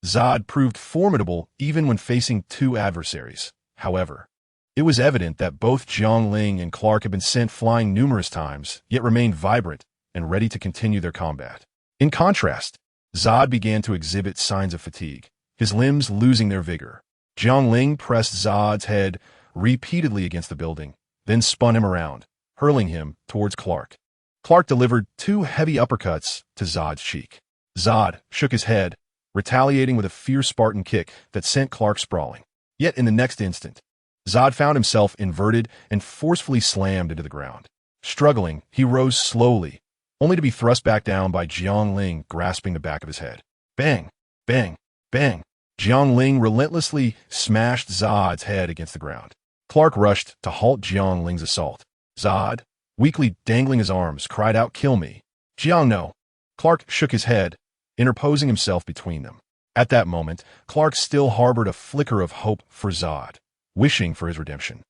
Zod proved formidable even when facing two adversaries. However, it was evident that both Jiang Ling and Clark had been sent flying numerous times, yet remained vibrant and ready to continue their combat. In contrast, Zod began to exhibit signs of fatigue, his limbs losing their vigor. Jiang Ling pressed Zod's head repeatedly against the building, then spun him around, hurling him towards Clark. Clark delivered two heavy uppercuts to Zod's cheek. Zod shook his head, retaliating with a fierce Spartan kick that sent Clark sprawling. Yet in the next instant, Zod found himself inverted and forcefully slammed into the ground. Struggling, he rose slowly, only to be thrust back down by Jiang Ling grasping the back of his head. Bang! Bang! Bang! Jiang Ling relentlessly smashed Zod's head against the ground. Clark rushed to halt Jiang Ling's assault. Zod, weakly dangling his arms, cried out, "Kill me." Jiang, no. Clark shook his head, interposing himself between them. At that moment, Clark still harbored a flicker of hope for Zod, wishing for his redemption,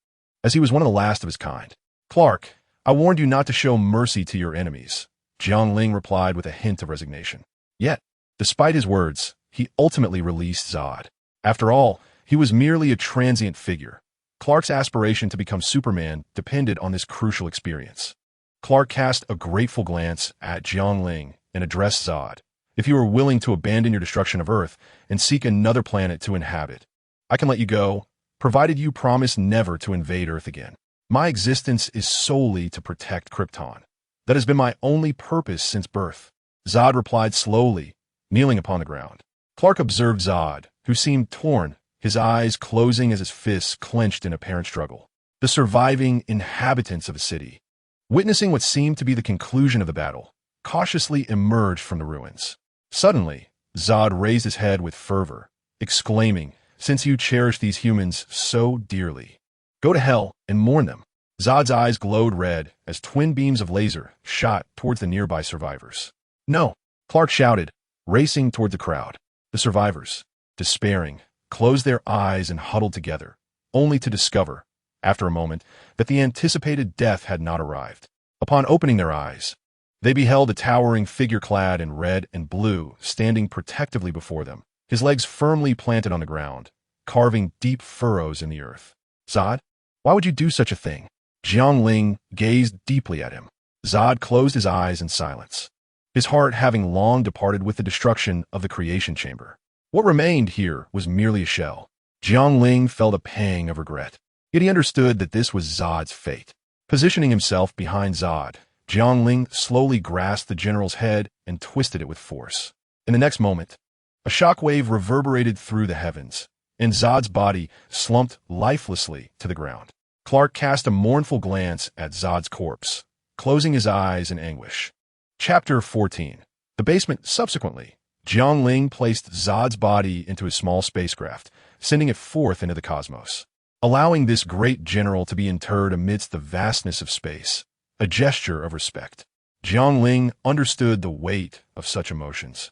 as he was one of the last of his kind. "Clark, I warned you not to show mercy to your enemies," Jiang Ling replied with a hint of resignation. Yet, despite his words, he ultimately released Zod. After all, he was merely a transient figure. Clark's aspiration to become Superman depended on this crucial experience. Clark cast a grateful glance at Jiang Ling and addressed Zod. "If you are willing to abandon your destruction of Earth and seek another planet to inhabit, I can let you go, provided you promise never to invade Earth again. My existence is solely to protect Krypton. That has been my only purpose since birth." Zod replied slowly, kneeling upon the ground. Clark observed Zod, who seemed torn, his eyes closing as his fists clenched in apparent struggle. The surviving inhabitants of a city, witnessing what seemed to be the conclusion of the battle, cautiously emerged from the ruins. Suddenly, Zod raised his head with fervor, exclaiming, "Since you cherish these humans so dearly, go to hell and mourn them." Zod's eyes glowed red as twin beams of laser shot towards the nearby survivors. "No!" Clark shouted, racing toward the crowd. The survivors, despairing, closed their eyes and huddled together, only to discover, after a moment, that the anticipated death had not arrived. Upon opening their eyes, they beheld a towering figure clad in red and blue standing protectively before them, his legs firmly planted on the ground, carving deep furrows in the earth. "Zod, why would you do such a thing?" Jiang Ling gazed deeply at him. Zod closed his eyes in silence, his heart having long departed with the destruction of the creation chamber. What remained here was merely a shell. Jiang Ling felt a pang of regret, yet he understood that this was Zod's fate. Positioning himself behind Zod, Jiang Ling slowly grasped the general's head and twisted it with force. In the next moment, a shockwave reverberated through the heavens, and Zod's body slumped lifelessly to the ground. Clark cast a mournful glance at Zod's corpse, closing his eyes in anguish. Chapter 14. The basement. Subsequently, Jiang Ling placed Zod's body into his small spacecraft, sending it forth into the cosmos, allowing this great general to be interred amidst the vastness of space, a gesture of respect. Jiang Ling understood the weight of such emotions,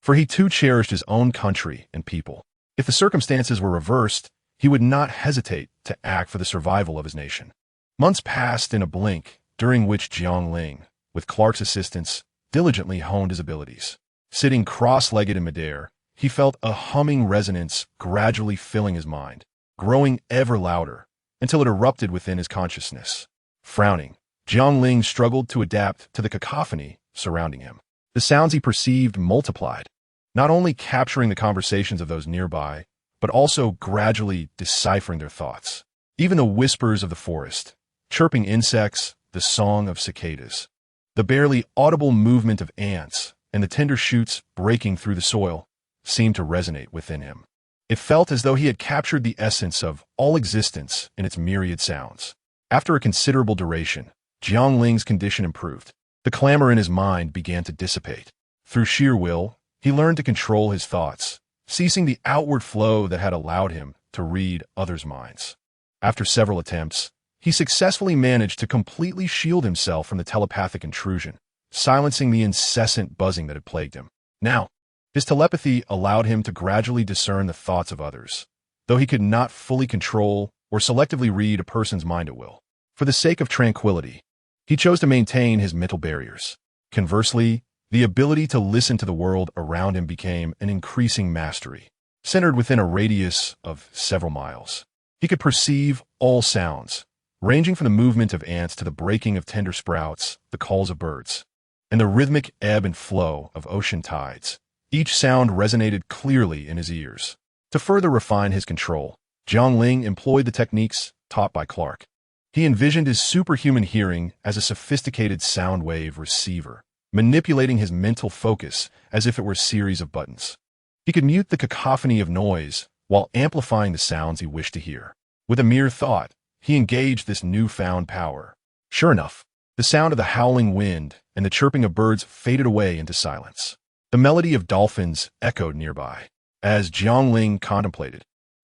for he too cherished his own country and people. If the circumstances were reversed, he would not hesitate to act for the survival of his nation. Months passed in a blink, during which Jiang Ling, with Clark's assistance, diligently honed his abilities. Sitting cross-legged in midair, he felt a humming resonance gradually filling his mind, growing ever louder, until it erupted within his consciousness. Frowning, Jiang Ling struggled to adapt to the cacophony surrounding him. The sounds he perceived multiplied, not only capturing the conversations of those nearby, but also gradually deciphering their thoughts. Even the whispers of the forest, chirping insects, the song of cicadas, the barely audible movement of ants, and the tender shoots breaking through the soil seemed to resonate within him. It felt as though he had captured the essence of all existence in its myriad sounds. After a considerable duration, Jiang Ling's condition improved. The clamor in his mind began to dissipate. Through sheer will, he learned to control his thoughts, ceasing the outward flow that had allowed him to read others' minds. After several attempts, he successfully managed to completely shield himself from the telepathic intrusion, silencing the incessant buzzing that had plagued him. Now, his telepathy allowed him to gradually discern the thoughts of others, though he could not fully control or selectively read a person's mind at will. For the sake of tranquility, he chose to maintain his mental barriers. Conversely, the ability to listen to the world around him became an increasing mastery, centered within a radius of several miles. He could perceive all sounds, ranging from the movement of ants to the breaking of tender sprouts, the calls of birds, and the rhythmic ebb and flow of ocean tides. Each sound resonated clearly in his ears. To further refine his control, Jiang Ling employed the techniques taught by Clark. He envisioned his superhuman hearing as a sophisticated sound wave receiver, manipulating his mental focus as if it were a series of buttons. He could mute the cacophony of noise while amplifying the sounds he wished to hear. With a mere thought, he engaged this newfound power. Sure enough, The sound of the howling wind and the chirping of birds faded away into silence. The melody of dolphins echoed nearby. As Jiang Ling contemplated,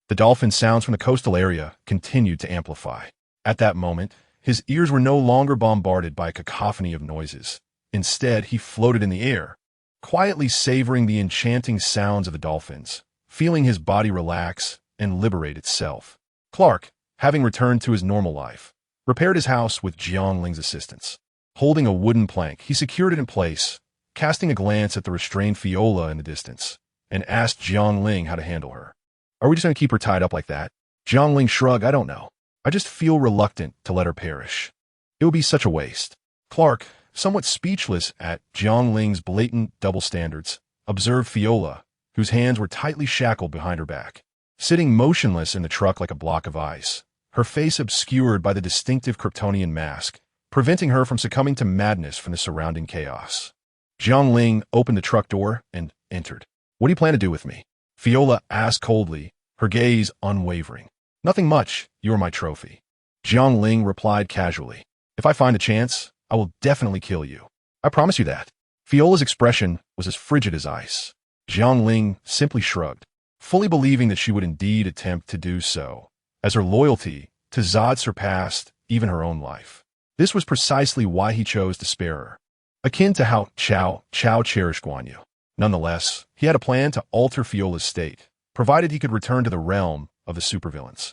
the dolphin sounds from the coastal area continued to amplify. At that moment, his ears were no longer bombarded by a cacophony of noises. Instead, he floated in the air, quietly savoring the enchanting sounds of the dolphins, feeling his body relax and liberate itself. Clark, having returned to his normal life, repaired his house with Jiang Ling's assistance. Holding a wooden plank, he secured it in place, casting a glance at the restrained Fiola in the distance, and asked Jiang Ling how to handle her. Are we just going to keep her tied up like that? Jiang Ling shrugged. I don't know. I just feel reluctant to let her perish. It would be such a waste. Clark, somewhat speechless at Jiang Ling's blatant double standards, observed Fiola, whose hands were tightly shackled behind her back, sitting motionless in the truck like a block of ice, her face obscured by the distinctive Kryptonian mask, preventing her from succumbing to madness from the surrounding chaos. Jiang Ling opened the truck door and entered. What do you plan to do with me? Fiola asked coldly, her gaze unwavering. Nothing much. You are my trophy. Jiang Ling replied casually. If I find a chance, I will definitely kill you. I promise you that. Fiola's expression was as frigid as ice. Jiang Ling simply shrugged, fully believing that she would indeed attempt to do so, as her loyalty to Zod surpassed even her own life. This was precisely why he chose to spare her, akin to how Cao cherished Guan Yu. Nonetheless, he had a plan to alter Fiola's state, provided he could return to the realm of the supervillains.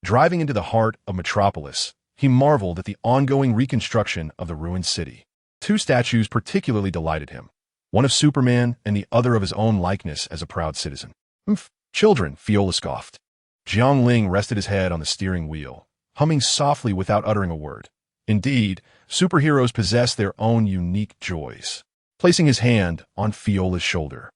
Driving into the heart of Metropolis, he marveled at the ongoing reconstruction of the ruined city. Two statues particularly delighted him, one of Superman and the other of his own likeness as a proud citizen. Children, Fiola scoffed. Jiang Ling rested his head on the steering wheel, humming softly without uttering a word. Indeed, superheroes possess their own unique joys. Placing his hand on Fiola's shoulder,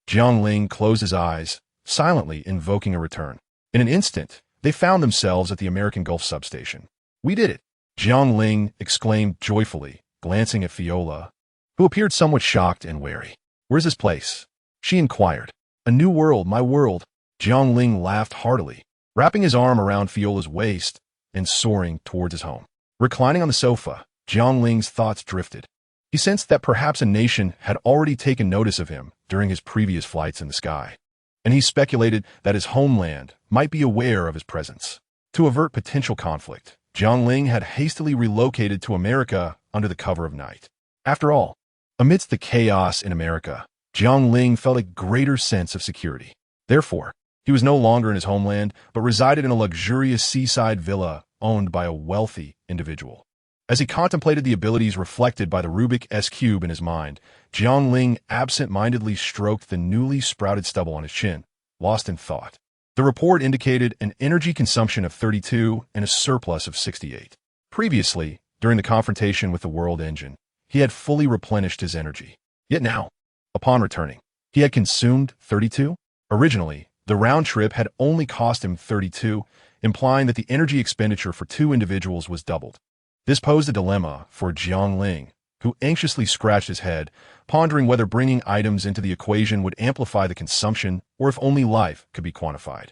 Jiang Ling closed his eyes, silently invoking a return. In an instant, they found themselves at the American Gulf substation. We did it, Jiang Ling exclaimed joyfully, glancing at Fiola, who appeared somewhat shocked and wary. Where's this place? She inquired. A new world, my world. Jiang Ling laughed heartily, wrapping his arm around Fiola's waist and soaring towards his home. Reclining on the sofa, Jiang Ling's thoughts drifted. He sensed that perhaps a nation had already taken notice of him during his previous flights in the sky, and he speculated that his homeland might be aware of his presence. To avert potential conflict, Jiang Ling had hastily relocated to America under the cover of night. After all, amidst the chaos in America, Jiang Ling felt a greater sense of security. Therefore, he was no longer in his homeland, but resided in a luxurious seaside villa owned by a wealthy individual. As he contemplated the abilities reflected by the Rubik's Cube in his mind, Jiang Ling absent-mindedly stroked the newly sprouted stubble on his chin, lost in thought. The report indicated an energy consumption of 32 and a surplus of 68. Previously, during the confrontation with the World Engine, he had fully replenished his energy. Yet now, upon returning, he had consumed 32? Originally, the round trip had only cost him 32, implying that the energy expenditure for two individuals was doubled. This posed a dilemma for Jiang Ling, who anxiously scratched his head, pondering whether bringing items into the equation would amplify the consumption or if only life could be quantified.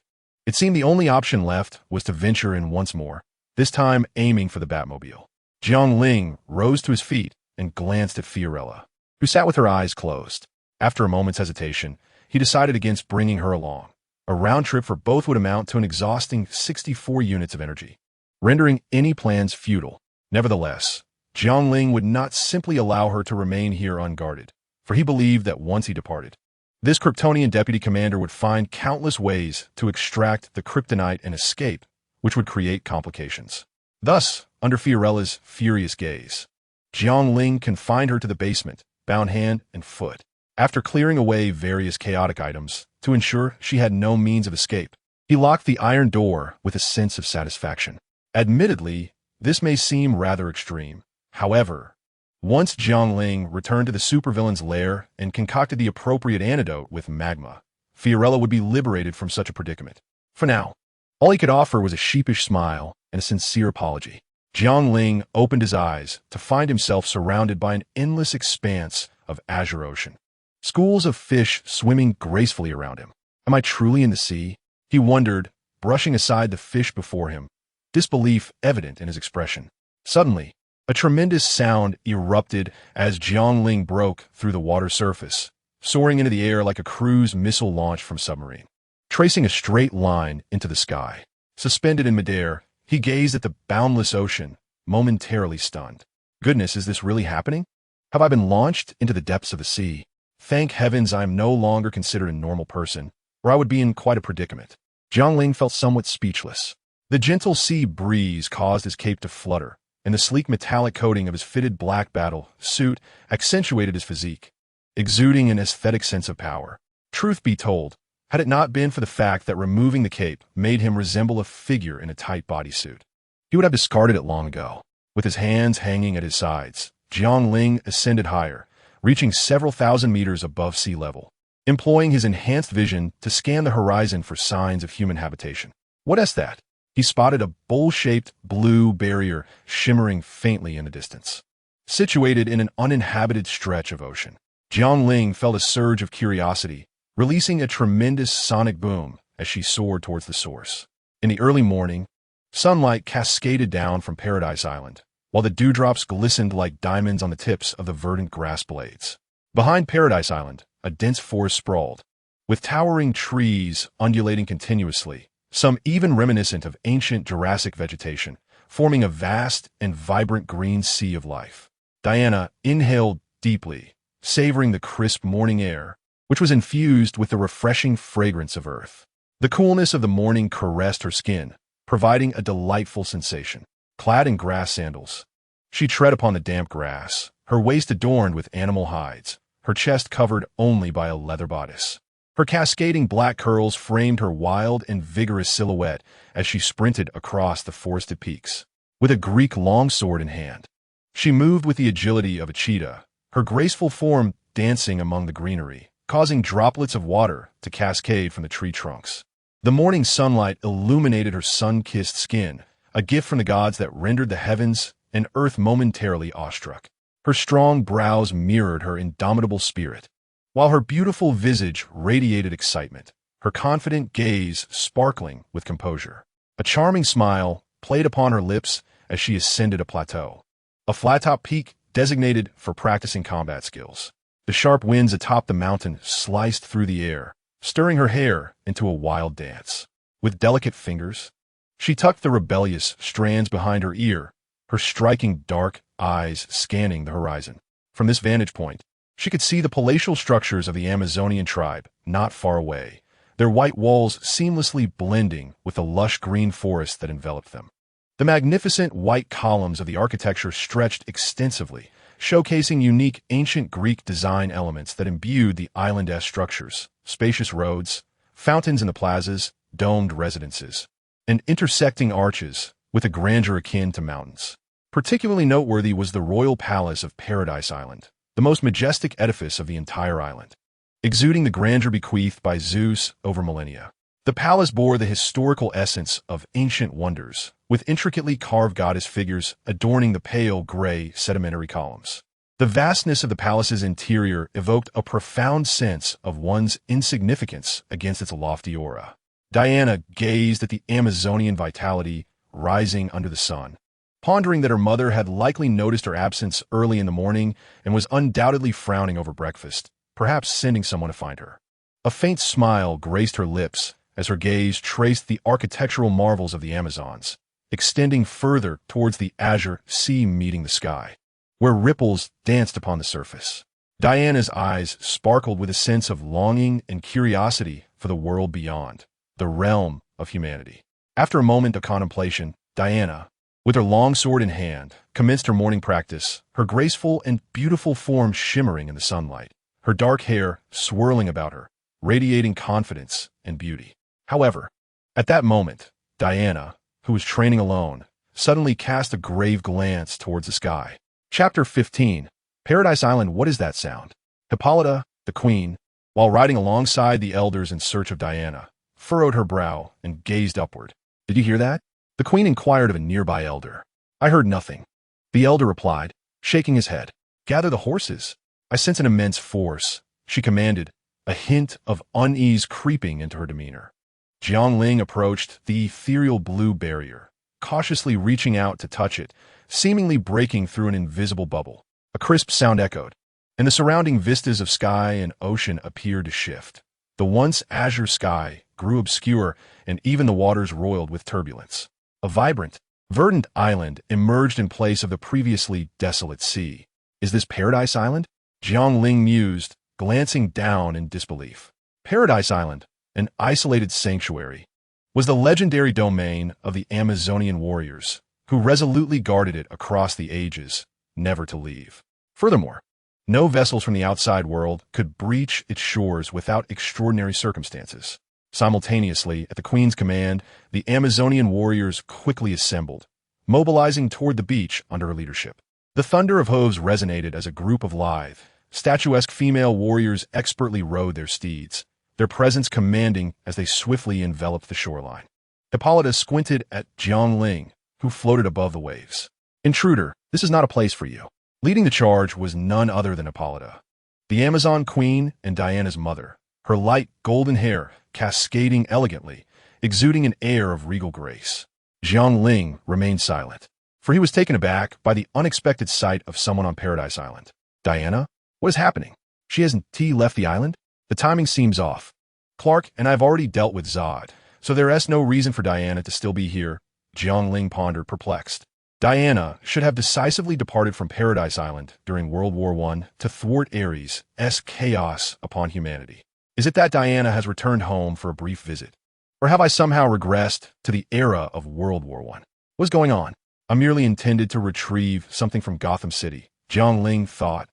It seemed the only option left was to venture in once more, this time aiming for the Batmobile. Jiang Ling rose to his feet and glanced at Fiorella, who sat with her eyes closed. After a moment's hesitation, he decided against bringing her along. A round trip for both would amount to an exhausting 64 units of energy, rendering any plans futile. Nevertheless, Jiang Ling would not simply allow her to remain here unguarded, for he believed that once he departed, this Kryptonian deputy commander would find countless ways to extract the kryptonite and escape, which would create complications. Thus, under Fiorella's furious gaze, Jiang Ling confined her to the basement, bound hand and foot, after clearing away various chaotic items to ensure she had no means of escape. He locked the iron door with a sense of satisfaction. Admittedly, this may seem rather extreme. However, once Jiang Ling returned to the supervillain's lair and concocted the appropriate antidote with magma, Fiorella would be liberated from such a predicament. For now, all he could offer was a sheepish smile and a sincere apology. Jiang Ling opened his eyes to find himself surrounded by an endless expanse of azure ocean. Schools of fish swimming gracefully around him. Am I truly in the sea? He wondered, brushing aside the fish before him, disbelief evident in his expression. Suddenly, A tremendous sound erupted as Jiang Ling broke through the water surface, soaring into the air like a cruise missile launched from a submarine. Tracing a straight line into the sky, suspended in midair, he gazed at the boundless ocean, momentarily stunned. Goodness, is this really happening? Have I been launched into the depths of the sea? Thank heavens I am no longer considered a normal person, or I would be in quite a predicament. Jiang Ling felt somewhat speechless. The gentle sea breeze caused his cape to flutter, and the sleek metallic coating of his fitted black battle suit accentuated his physique, exuding an aesthetic sense of power. Truth be told, had it not been for the fact that removing the cape made him resemble a figure in a tight bodysuit, he would have discarded it long ago. With his hands hanging at his sides, Jiang Ling ascended higher, reaching several thousand meters above sea level, employing his enhanced vision to scan the horizon for signs of human habitation. What is that? He spotted a bowl-shaped blue barrier shimmering faintly in the distance, situated in an uninhabited stretch of ocean. Jiang Ling felt a surge of curiosity, releasing a tremendous sonic boom as she soared towards the source. In the early morning, sunlight cascaded down from Paradise Island, while the dewdrops glistened like diamonds on the tips of the verdant grass blades. Behind Paradise Island, a dense forest sprawled, with towering trees undulating continuously, some even reminiscent of ancient Jurassic vegetation, forming a vast and vibrant green sea of life. Diana inhaled deeply, savoring the crisp morning air, which was infused with the refreshing fragrance of earth. The coolness of the morning caressed her skin, providing a delightful sensation. Clad in grass sandals, she tread upon the damp grass, her waist adorned with animal hides, her chest covered only by a leather bodice. Her cascading black curls framed her wild and vigorous silhouette as she sprinted across the forested peaks. With a Greek longsword in hand, she moved with the agility of a cheetah, her graceful form dancing among the greenery, causing droplets of water to cascade from the tree trunks. The morning sunlight illuminated her sun-kissed skin, a gift from the gods that rendered the heavens and earth momentarily awestruck. Her strong brows mirrored her indomitable spirit, while her beautiful visage radiated excitement, her confident gaze sparkling with composure. A charming smile played upon her lips as she ascended a plateau, a flat-top peak designated for practicing combat skills. The sharp winds atop the mountain sliced through the air, stirring her hair into a wild dance. With delicate fingers, she tucked the rebellious strands behind her ear, her striking dark eyes scanning the horizon. From this vantage point, she could see the palatial structures of the Amazonian tribe not far away, their white walls seamlessly blending with the lush green forest that enveloped them. The magnificent white columns of the architecture stretched extensively, showcasing unique ancient Greek design elements that imbued the island-esque structures: spacious roads, fountains in the plazas, domed residences, and intersecting arches with a grandeur akin to mountains. Particularly noteworthy was the royal palace of Paradise Island, the most majestic edifice of the entire island, exuding the grandeur bequeathed by Zeus over millennia. The palace bore the historical essence of ancient wonders, with intricately carved goddess figures adorning the pale gray sedimentary columns. The vastness of the palace's interior evoked a profound sense of one's insignificance against its lofty aura. Diana gazed at the Amazonian vitality rising under the sun, pondering that her mother had likely noticed her absence early in the morning and was undoubtedly frowning over breakfast, perhaps sending someone to find her. A faint smile graced her lips as her gaze traced the architectural marvels of the Amazons, extending further towards the azure sea meeting the sky, where ripples danced upon the surface. Diana's eyes sparkled with a sense of longing and curiosity for the world beyond, the realm of humanity. After a moment of contemplation, Diana, with her long sword in hand, commenced her morning practice, her graceful and beautiful form shimmering in the sunlight, her dark hair swirling about her, radiating confidence and beauty. However, at that moment, Diana, who was training alone, suddenly cast a grave glance towards the sky. Chapter 15. Paradise Island. What is that sound? Hippolyta, the queen, while riding alongside the elders in search of Diana, furrowed her brow and gazed upward. Did you hear that? The queen inquired of a nearby elder. I heard nothing. The elder replied, shaking his head. Gather the horses. I sense an immense force, she commanded, a hint of unease creeping into her demeanor. Jiang Ling approached the ethereal blue barrier, cautiously reaching out to touch it, seemingly breaking through an invisible bubble. A crisp sound echoed, and the surrounding vistas of sky and ocean appeared to shift. The once azure sky grew obscure, and even the waters roiled with turbulence. A vibrant, verdant island emerged in place of the previously desolate sea. Is this Paradise Island? Jiang Ling mused, glancing down in disbelief. Paradise Island, an isolated sanctuary, was the legendary domain of the Amazonian warriors, who resolutely guarded it across the ages, never to leave. Furthermore, no vessels from the outside world could breach its shores without extraordinary circumstances. Simultaneously, at the Queen's command, the Amazonian warriors quickly assembled, mobilizing toward the beach under her leadership. The thunder of hooves resonated as a group of lithe, statuesque female warriors expertly rode their steeds, their presence commanding as they swiftly enveloped the shoreline. Hippolyta squinted at Jiang Ling, who floated above the waves. "Intruder, this is not a place for you." Leading the charge was none other than Hippolyta, the Amazon queen and Diana's mother, her light golden hair cascading elegantly, exuding an air of regal grace. Jiang Ling remained silent, for he was taken aback by the unexpected sight of someone on Paradise Island. "Diana? What is happening? She hasn't left the island? The timing seems off. Clark and I have already dealt with Zod, so there is no reason for Diana to still be here." Jiang Ling pondered, perplexed. Diana should have decisively departed from Paradise Island during World War I to thwart Ares' chaos upon humanity. Is it that Diana has returned home for a brief visit? Or have I somehow regressed to the era of World War I? What's going on? I merely intended to retrieve something from Gotham City, Jiang Ling thought,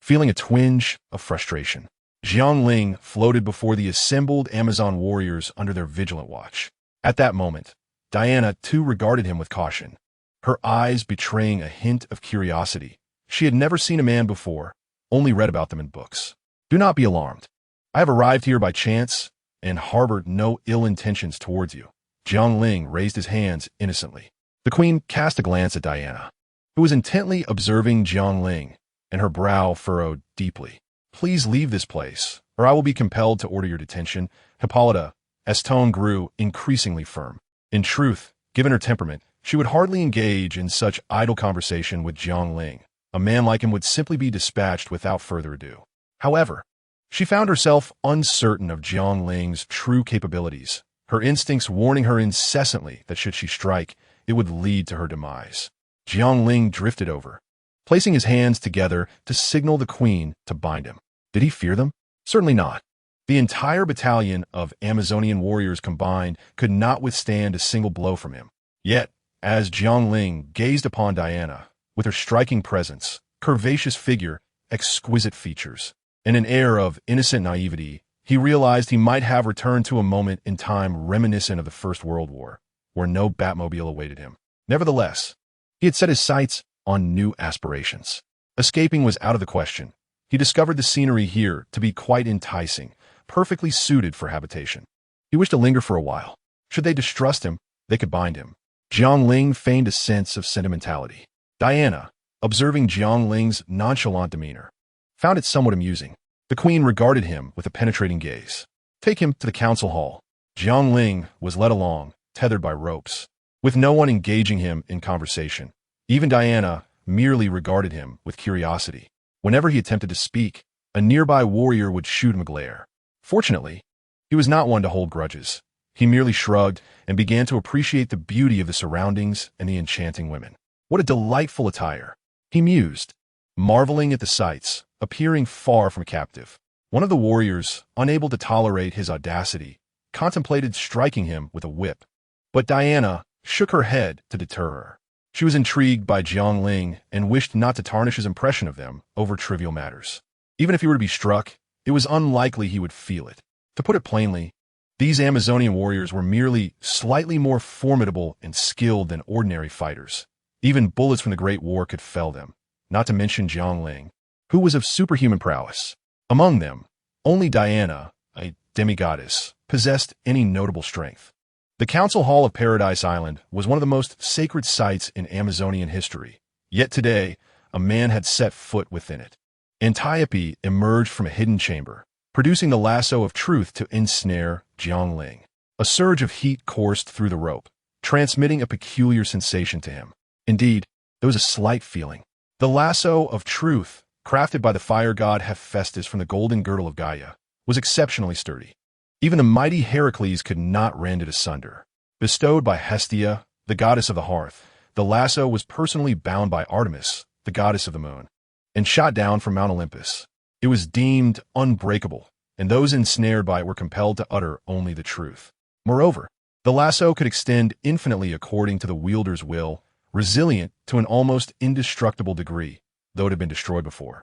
feeling a twinge of frustration. Jiang Ling floated before the assembled Amazon warriors under their vigilant watch. At that moment, Diana too regarded him with caution, her eyes betraying a hint of curiosity. She had never seen a man before, only read about them in books. "Do not be alarmed. I have arrived here by chance and harbored no ill intentions towards you." Jiang Ling raised his hands innocently. The queen cast a glance at Diana, who was intently observing Jiang Ling, and her brow furrowed deeply. "Please leave this place, or I will be compelled to order your detention." Hippolyta, as tone grew increasingly firm. In truth, given her temperament, she would hardly engage in such idle conversation with Jiang Ling. A man like him would simply be dispatched without further ado. However, she found herself uncertain of Jiang Ling's true capabilities, her instincts warning her incessantly that should she strike, it would lead to her demise. Jiang Ling drifted over, placing his hands together to signal the queen to bind him. Did he fear them? Certainly not. The entire battalion of Amazonian warriors combined could not withstand a single blow from him. Yet, as Jiang Ling gazed upon Diana, with her striking presence, curvaceous figure, exquisite features, and an air of innocent naivety, he realized he might have returned to a moment in time reminiscent of the First World War, where no Batmobile awaited him. Nevertheless, he had set his sights on new aspirations. Escaping was out of the question. He discovered the scenery here to be quite enticing, perfectly suited for habitation. He wished to linger for a while. Should they distrust him, they could bind him. Jiang Ling feigned a sense of sentimentality. Diana, observing Jiang Ling's nonchalant demeanor, found it somewhat amusing. The queen regarded him with a penetrating gaze. "Take him to the council hall." Jiang Ling was led along, tethered by ropes, with no one engaging him in conversation. Even Diana merely regarded him with curiosity. Whenever he attempted to speak, a nearby warrior would shoot him a glare. Fortunately, he was not one to hold grudges. He merely shrugged and began to appreciate the beauty of the surroundings and the enchanting women. What a delightful attire, he mused, marveling at the sights, appearing far from captive. One of the warriors, unable to tolerate his audacity, contemplated striking him with a whip, but Diana shook her head to deter her. She was intrigued by Jiang Ling and wished not to tarnish his impression of them over trivial matters. Even if he were to be struck, it was unlikely he would feel it. To put it plainly, these Amazonian warriors were merely slightly more formidable and skilled than ordinary fighters. Even bullets from the Great War could fell them, not to mention Jiang Ling, who was of superhuman prowess. Among them, only Diana, a demigoddess, possessed any notable strength. The Council Hall of Paradise Island was one of the most sacred sites in Amazonian history, yet today, a man had set foot within it. Antiope emerged from a hidden chamber, producing the lasso of truth to ensnare Jiang Ling. A surge of heat coursed through the rope, transmitting a peculiar sensation to him. Indeed, there was a slight feeling. The lasso of truth, crafted by the fire god Hephaestus from the golden girdle of Gaia, was exceptionally sturdy. Even the mighty Heracles could not rend it asunder. Bestowed by Hestia, the goddess of the hearth, the lasso was personally bound by Artemis, the goddess of the moon, and shot down from Mount Olympus. It was deemed unbreakable, and those ensnared by it were compelled to utter only the truth. Moreover, the lasso could extend infinitely according to the wielder's will, resilient to an almost indestructible degree, though it had been destroyed before,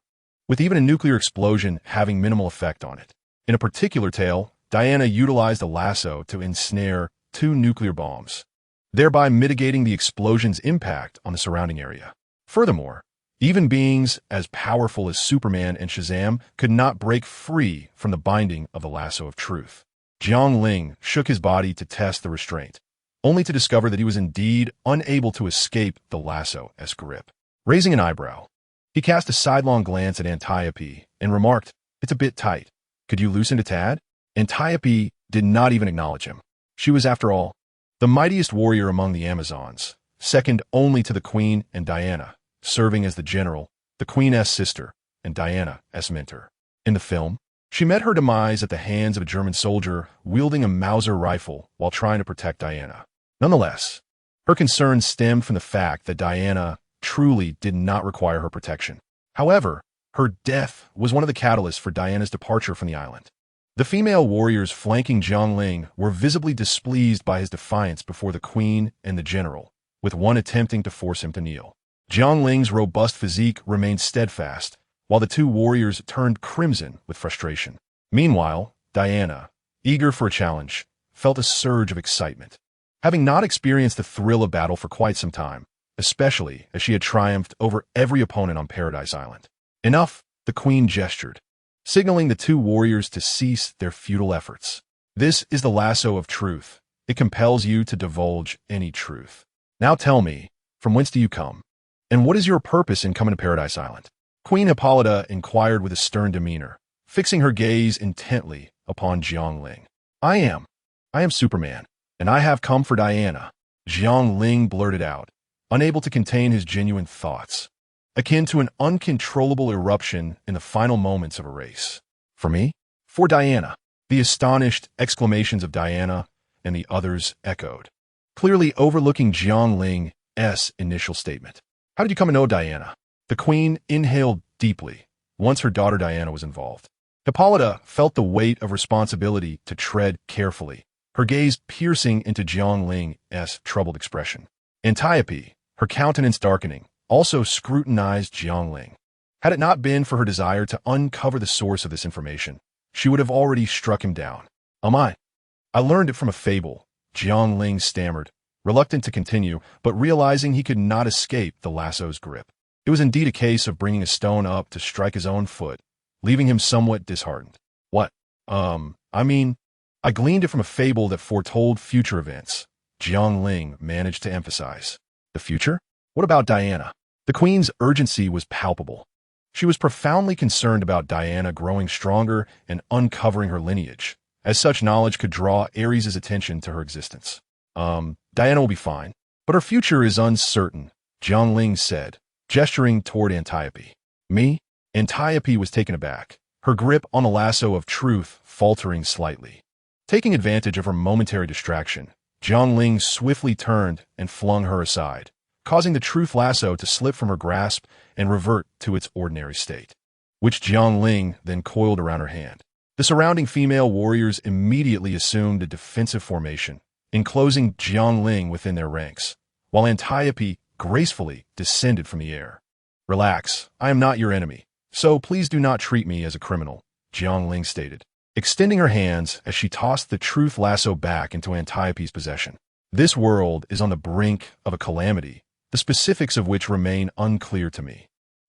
with even a nuclear explosion having minimal effect on it. In a particular tale, Diana utilized a lasso to ensnare 2 nuclear bombs, thereby mitigating the explosion's impact on the surrounding area. Furthermore, even beings as powerful as Superman and Shazam could not break free from the binding of the lasso of truth. Jiang Ling shook his body to test the restraint, only to discover that he was indeed unable to escape the lasso's grip. Raising an eyebrow, he cast a sidelong glance at Antiope and remarked, "It's a bit tight. Could you loosen it a tad?" Antiope did not even acknowledge him. She was, after all, the mightiest warrior among the Amazons, second only to the Queen and Diana, serving as the general, the Queen's sister, and Diana's mentor. In the film, she met her demise at the hands of a German soldier wielding a Mauser rifle while trying to protect Diana. Nonetheless, her concerns stemmed from the fact that Diana truly did not require her protection. However, her death was one of the catalysts for Diana's departure from the island. The female warriors flanking Jiang Ling were visibly displeased by his defiance before the queen and the general, with one attempting to force him to kneel. Jiang Ling's robust physique remained steadfast, while the 2 warriors turned crimson with frustration. Meanwhile, Diana, eager for a challenge, felt a surge of excitement. Having not experienced the thrill of battle for quite some time, especially as she had triumphed over every opponent on Paradise Island. "Enough," the queen gestured, signaling the 2 warriors to cease their futile efforts. "This is the lasso of truth. It compels you to divulge any truth. Now tell me, from whence do you come? And what is your purpose in coming to Paradise Island?" Queen Hippolyta inquired with a stern demeanor, fixing her gaze intently upon Jiang Ling. I am Superman, and I have come for Diana," Jiang Ling blurted out, unable to contain his genuine thoughts, akin to an uncontrollable eruption in the final moments of a race. "For me?" "For Diana." The astonished exclamations of Diana and the others echoed, clearly overlooking Jiang Ling's initial statement. "How did you come to know Diana?" The queen inhaled deeply once her daughter Diana was involved. Hippolyta felt the weight of responsibility to tread carefully, her gaze piercing into Jiang Ling's troubled expression. Antiope, her countenance darkening, also scrutinized Jiang Ling. Had it not been for her desire to uncover the source of this information, she would have already struck him down. I learned it from a fable," Jiang Ling stammered, reluctant to continue, but realizing he could not escape the lasso's grip. It was indeed a case of bringing a stone up to strike his own foot, leaving him somewhat disheartened. "What? I gleaned it from a fable that foretold future events," Jiang Ling managed to emphasize. "The future? What about Diana?" The queen's urgency was palpable. She was profoundly concerned about Diana growing stronger and uncovering her lineage, as such knowledge could draw Ares' attention to her existence. Diana will be fine, but her future is uncertain," Jiang Ling said, gesturing toward Antiope. "Me?" Antiope was taken aback, her grip on the lasso of truth faltering slightly. Taking advantage of her momentary distraction, Jiang Ling swiftly turned and flung her aside, causing the truth lasso to slip from her grasp and revert to its ordinary state, which Jiang Ling then coiled around her hand. The surrounding female warriors immediately assumed a defensive formation, enclosing Jiang Ling within their ranks, while Antiope gracefully descended from the air. "Relax, I am not your enemy, so please do not treat me as a criminal," Jiang Ling stated, extending her hands as she tossed the truth lasso back into Antiope's possession. "This world is on the brink of a calamity, the specifics of which remain unclear to me.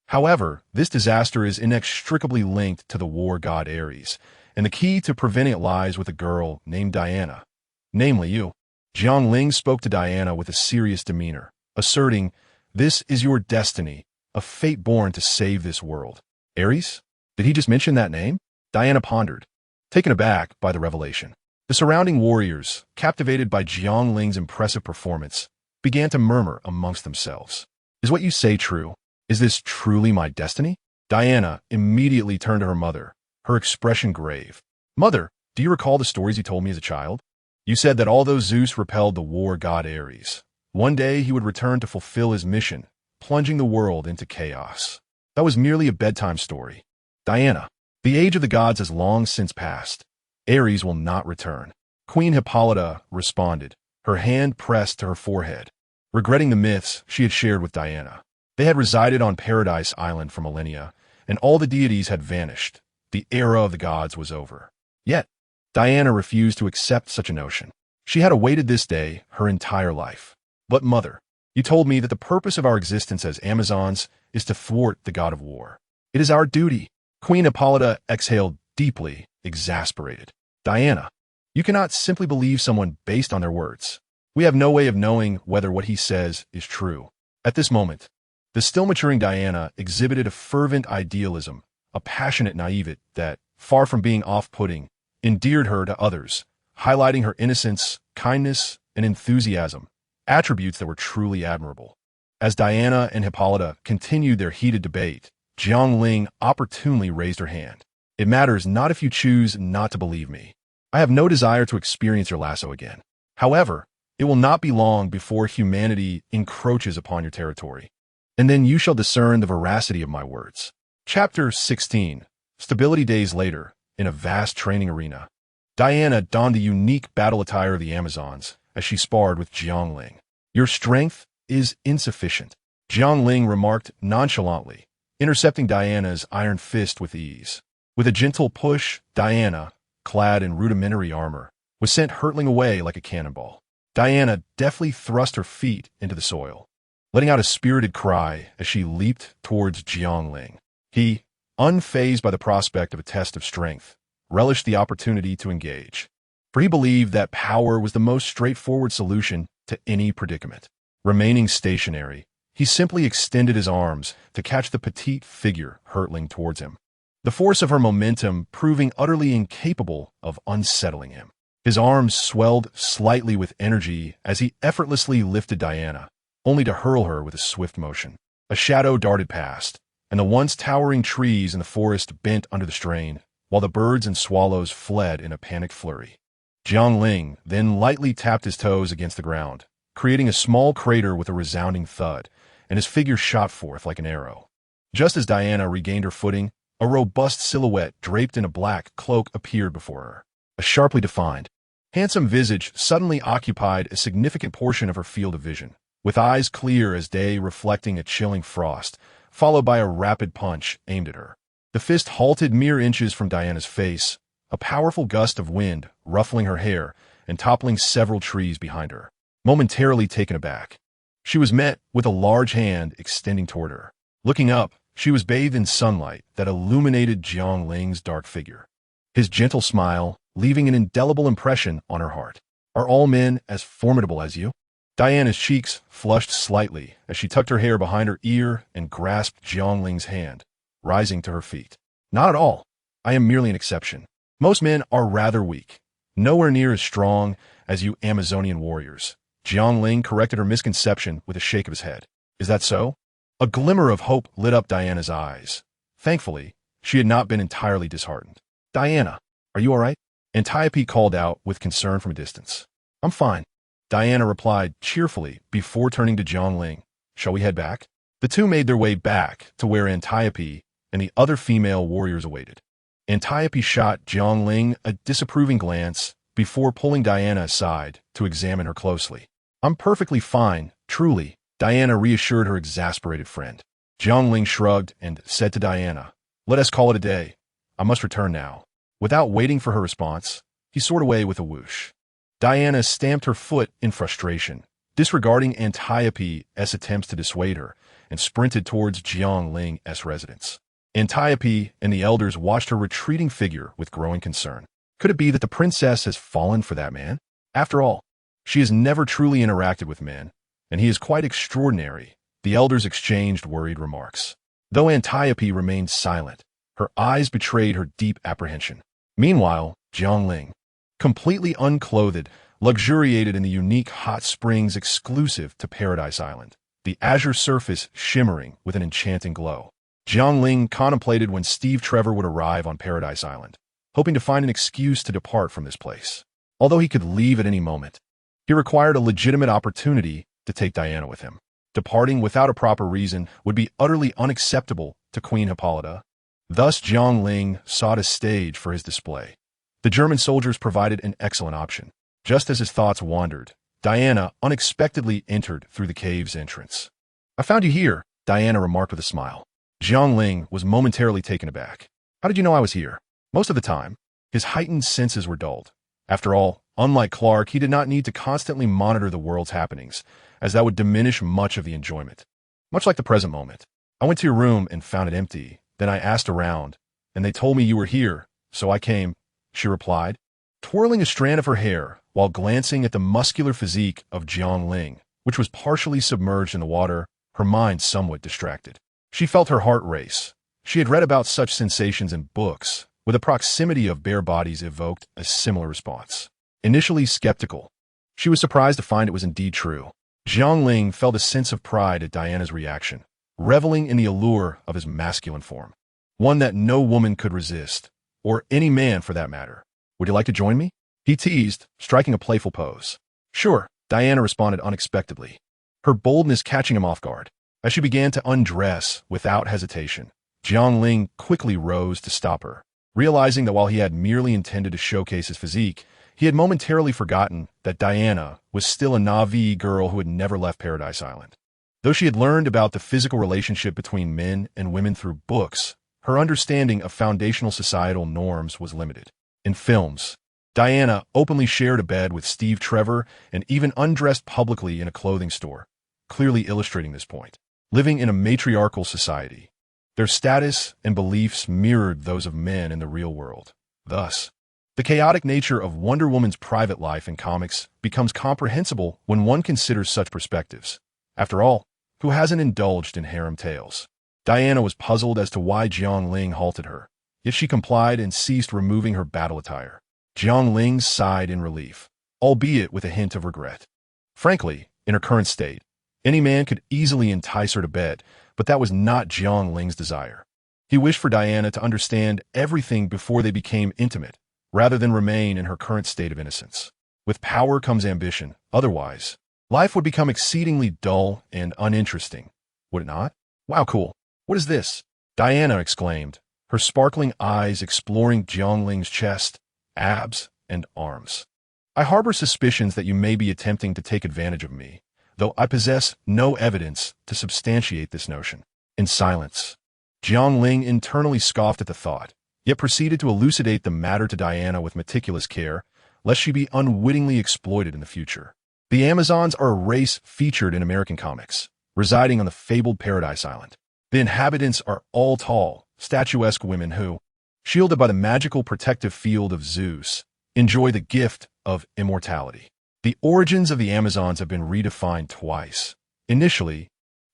However, this disaster is inextricably linked to the war god Ares, and the key to preventing it lies with a girl named Diana, namely you." Jiang Ling spoke to Diana with a serious demeanor, asserting, "This is your destiny, a fate born to save this world." "Ares? Did he just mention that name?" Diana pondered, taken aback by the revelation. The surrounding warriors, captivated by Jiang Ling's impressive performance, began to murmur amongst themselves. Is what you say true? Is this truly my destiny? Diana immediately turned to her mother, her expression grave. Mother, do you recall the stories you told me as a child? You said that although Zeus repelled the war god Ares, one day he would return to fulfill his mission, plunging the world into chaos. That was merely a bedtime story. Diana, the age of the gods has long since passed. Ares will not return. Queen Hippolyta responded, her hand pressed to her forehead, regretting the myths she had shared with Diana. They had resided on Paradise Island for millennia, and all the deities had vanished. The era of the gods was over. Yet, Diana refused to accept such a notion. She had awaited this day her entire life. But mother, you told me that the purpose of our existence as Amazons is to thwart the god of war. It is our duty. Queen Hippolyta exhaled deeply, exasperated. Diana, you cannot simply believe someone based on their words. We have no way of knowing whether what he says is true. At this moment, the still maturing Diana exhibited a fervent idealism, a passionate naivete that, far from being off-putting, endeared her to others, highlighting her innocence, kindness, and enthusiasm, attributes that were truly admirable. As Diana and Hippolyta continued their heated debate, Jiang Ling opportunely raised her hand. It matters not if you choose not to believe me. I have no desire to experience your lasso again. However, it will not be long before humanity encroaches upon your territory. And then you shall discern the veracity of my words. Chapter 16. Stability days later, in a vast training arena, Diana donned the unique battle attire of the Amazons as she sparred with Jiang Ling. Your strength is insufficient, Jiang Ling remarked nonchalantly, intercepting Diana's iron fist with ease. With a gentle push, Diana, clad in rudimentary armor, was sent hurtling away like a cannonball. Diana deftly thrust her feet into the soil, letting out a spirited cry as she leaped towards Jiang Ling. He, unfazed by the prospect of a test of strength, relished the opportunity to engage, for he believed that power was the most straightforward solution to any predicament. Remaining stationary, he simply extended his arms to catch the petite figure hurtling towards him, the force of her momentum proving utterly incapable of unsettling him. His arms swelled slightly with energy as he effortlessly lifted Diana, only to hurl her with a swift motion. A shadow darted past, and the once towering trees in the forest bent under the strain, while the birds and swallows fled in a panicked flurry. Jiang Ling then lightly tapped his toes against the ground, creating a small crater with a resounding thud, and his figure shot forth like an arrow. Just as Diana regained her footing, a robust silhouette draped in a black cloak appeared before her. A sharply defined, handsome visage suddenly occupied a significant portion of her field of vision, with eyes clear as day reflecting a chilling frost, followed by a rapid punch aimed at her. The fist halted mere inches from Diana's face, a powerful gust of wind ruffling her hair and toppling several trees behind her. Momentarily taken aback, she was met with a large hand extending toward her. Looking up, she was bathed in sunlight that illuminated Jiang Ling's dark figure, his gentle smile leaving an indelible impression on her heart. Are all men as formidable as you? Diana's cheeks flushed slightly as she tucked her hair behind her ear and grasped Jiang Ling's hand, rising to her feet. Not at all. I am merely an exception. Most men are rather weak, nowhere near as strong as you Amazonian warriors. Jiang Ling corrected her misconception with a shake of his head. Is that so? A glimmer of hope lit up Diana's eyes. Thankfully, she had not been entirely disheartened. Diana, are you all right? Antiope called out with concern from a distance. I'm fine, Diana replied cheerfully before turning to Jiang Ling. Shall we head back? The two made their way back to where Antiope and the other female warriors awaited. Antiope shot Jiang Ling a disapproving glance before pulling Diana aside to examine her closely. I'm perfectly fine, truly, Diana reassured her exasperated friend. Jiang Ling shrugged and said to Diana, let us call it a day. I must return now. Without waiting for her response, he soared away with a whoosh. Diana stamped her foot in frustration, disregarding Antiope's attempts to dissuade her, and sprinted towards Jiang Ling's residence. Antiope and the elders watched her retreating figure with growing concern. Could it be that the princess has fallen for that man? After all, she has never truly interacted with men, and he is quite extraordinary. The elders exchanged worried remarks. Though Antiope remained silent, her eyes betrayed her deep apprehension. Meanwhile, Jiang Ling, completely unclothed, luxuriated in the unique hot springs exclusive to Paradise Island. the azure surface shimmering with an enchanting glow. Jiang Ling contemplated when Steve Trevor would arrive on Paradise Island, hoping to find an excuse to depart from this place. Although he could leave at any moment, he required a legitimate opportunity to take Diana with him. Departing without a proper reason would be utterly unacceptable to Queen Hippolyta. Thus, Jiang Ling sought a stage for his display. The German soldiers provided an excellent option. Just as his thoughts wandered, Diana unexpectedly entered through the cave's entrance. "I found you here," Diana remarked with a smile. Jiang Ling was momentarily taken aback. "How did you know I was here?" Most of the time, his heightened senses were dulled. After all, unlike Clark, he did not need to constantly monitor the world's happenings, as that would diminish much of the enjoyment. Much like the present moment. "I went to your room and found it empty. Then I asked around, and they told me you were here, so I came," she replied, twirling a strand of her hair while glancing at the muscular physique of Jiang Ling, which was partially submerged in the water, her mind somewhat distracted. She felt her heart race. She had read about such sensations in books, where the proximity of bare bodies evoked a similar response. Initially skeptical, she was surprised to find it was indeed true. Jiang Ling felt a sense of pride at Diana's reaction, reveling in the allure of his masculine form, one that no woman could resist, or any man for that matter. "Would you like to join me?" he teased, striking a playful pose. "Sure," Diana responded unexpectedly, her boldness catching him off guard. As she began to undress without hesitation, Jiang Ling quickly rose to stop her, realizing that while he had merely intended to showcase his physique, he had momentarily forgotten that Diana was still a Na'vi girl who had never left Paradise Island. Though she had learned about the physical relationship between men and women through books, her understanding of foundational societal norms was limited. In films, Diana openly shared a bed with Steve Trevor and even undressed publicly in a clothing store, clearly illustrating this point. Living in a matriarchal society, their status and beliefs mirrored those of men in the real world. Thus, the chaotic nature of Wonder Woman's private life in comics becomes comprehensible when one considers such perspectives. After all, who hasn't indulged in harem tales? Diana was puzzled as to why Jiang Ling halted her, yet she complied and ceased removing her battle attire. Jiang Ling sighed in relief, albeit with a hint of regret. Frankly, in her current state, any man could easily entice her to bed, but that was not Jiang Ling's desire. He wished for Diana to understand everything before they became intimate, rather than remain in her current state of innocence. With power comes ambition. Otherwise, life would become exceedingly dull and uninteresting, would it not? "Wow, cool. What is this?" Diana exclaimed, her sparkling eyes exploring Jiang Ling's chest, abs, and arms. "I harbor suspicions that you may be attempting to take advantage of me, though I possess no evidence to substantiate this notion." In silence, Jiang Ling internally scoffed at the thought, yet proceeded to elucidate the matter to Diana with meticulous care, lest she be unwittingly exploited in the future. The Amazons are a race featured in American comics, residing on the fabled Paradise Island. The inhabitants are all tall, statuesque women who, shielded by the magical protective field of Zeus, enjoy the gift of immortality. The origins of the Amazons have been redefined twice. Initially,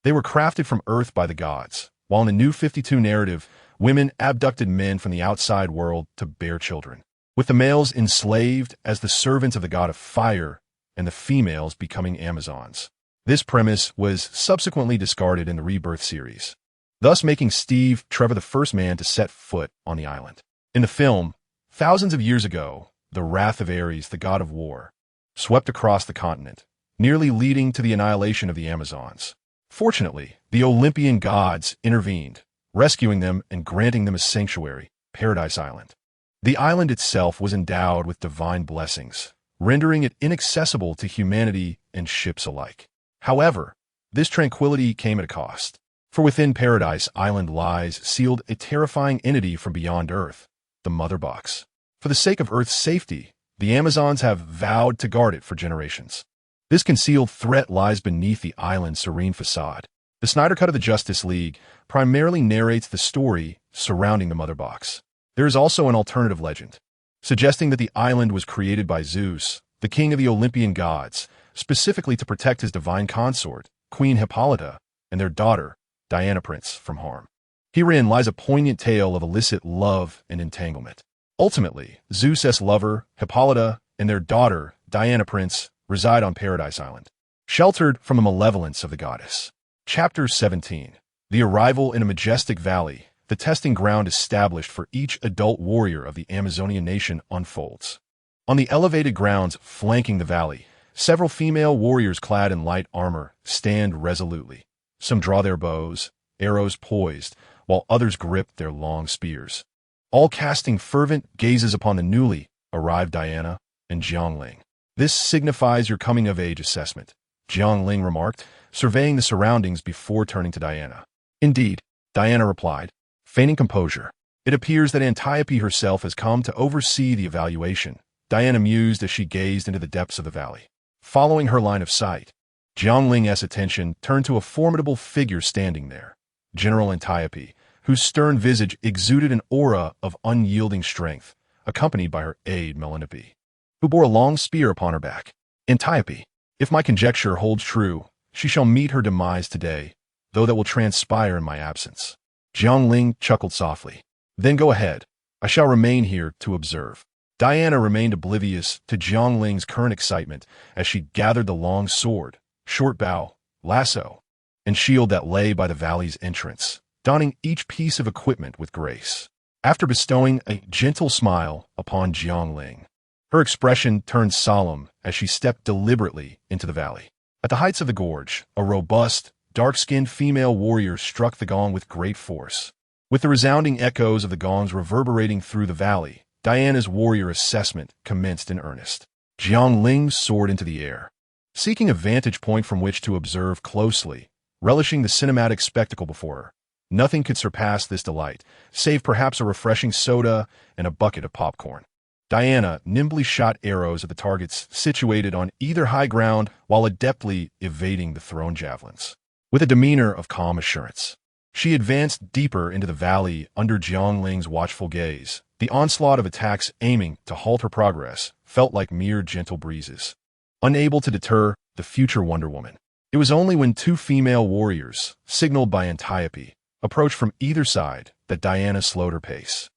they were crafted from Earth by the gods, while in the New 52 narrative, women abducted men from the outside world to bear children, with the males enslaved as the servants of the god of fire and the females becoming Amazons. This premise was subsequently discarded in the Rebirth series, thus making Steve Trevor the first man to set foot on the island. In the film, thousands of years ago, the wrath of Ares, the god of war, swept across the continent, nearly leading to the annihilation of the Amazons. Fortunately, the Olympian gods intervened, rescuing them and granting them a sanctuary, Paradise Island. The island itself was endowed with divine blessings, rendering it inaccessible to humanity and ships alike. However, this tranquility came at a cost. For within Paradise Island lies sealed a terrifying entity from beyond Earth, the Mother Box. For the sake of Earth's safety, the Amazons have vowed to guard it for generations. This concealed threat lies beneath the island's serene facade. The Snyder Cut of the Justice League primarily narrates the story surrounding the Mother Box. There is also an alternative legend, suggesting that the island was created by Zeus, the king of the Olympian gods, specifically to protect his divine consort, Queen Hippolyta, and their daughter, Diana Prince, from harm. Herein lies a poignant tale of illicit love and entanglement. Ultimately, Zeus's lover, Hippolyta, and their daughter, Diana Prince, reside on Paradise Island, sheltered from the malevolence of the goddess. Chapter 17. The arrival in a majestic valley, the testing ground established for each adult warrior of the Amazonian nation unfolds. On the elevated grounds flanking the valley, several female warriors clad in light armor stand resolutely. Some draw their bows, arrows poised, while others grip their long spears, all casting fervent gazes upon the newly arrived Diana and Jiang Ling. "This signifies your coming-of-age assessment," Jiang Ling remarked, surveying the surroundings before turning to Diana. "Indeed," Diana replied, feigning composure. "It appears that Antiope herself has come to oversee the evaluation," Diana mused as she gazed into the depths of the valley. Following her line of sight, Jiang Ling's attention turned to a formidable figure standing there, General Antiope, whose stern visage exuded an aura of unyielding strength, accompanied by her aide Melanippe, who bore a long spear upon her back. "Antiope, if my conjecture holds true, she shall meet her demise today, though that will transpire in my absence." Jiang Ling chuckled softly. "Then go ahead. I shall remain here to observe." Diana remained oblivious to Jiang Ling's current excitement as she gathered the long sword, short bow, lasso, and shield that lay by the valley's entrance, donning each piece of equipment with grace. After bestowing a gentle smile upon Jiang Ling, her expression turned solemn as she stepped deliberately into the valley. At the heights of the gorge, a robust, dark-skinned female warrior struck the gong with great force. With the resounding echoes of the gongs reverberating through the valley, Diana's warrior assessment commenced in earnest. Jiang Ling soared into the air, seeking a vantage point from which to observe closely, relishing the cinematic spectacle before her. Nothing could surpass this delight, save perhaps a refreshing soda and a bucket of popcorn. Diana nimbly shot arrows at the targets situated on either high ground while adeptly evading the thrown javelins. With a demeanor of calm assurance, she advanced deeper into the valley under Jiang Ling's watchful gaze. The onslaught of attacks aiming to halt her progress felt like mere gentle breezes, unable to deter the future Wonder Woman. It was only when two female warriors, signaled by Antiope, approached from either side that Diana slowed her pace.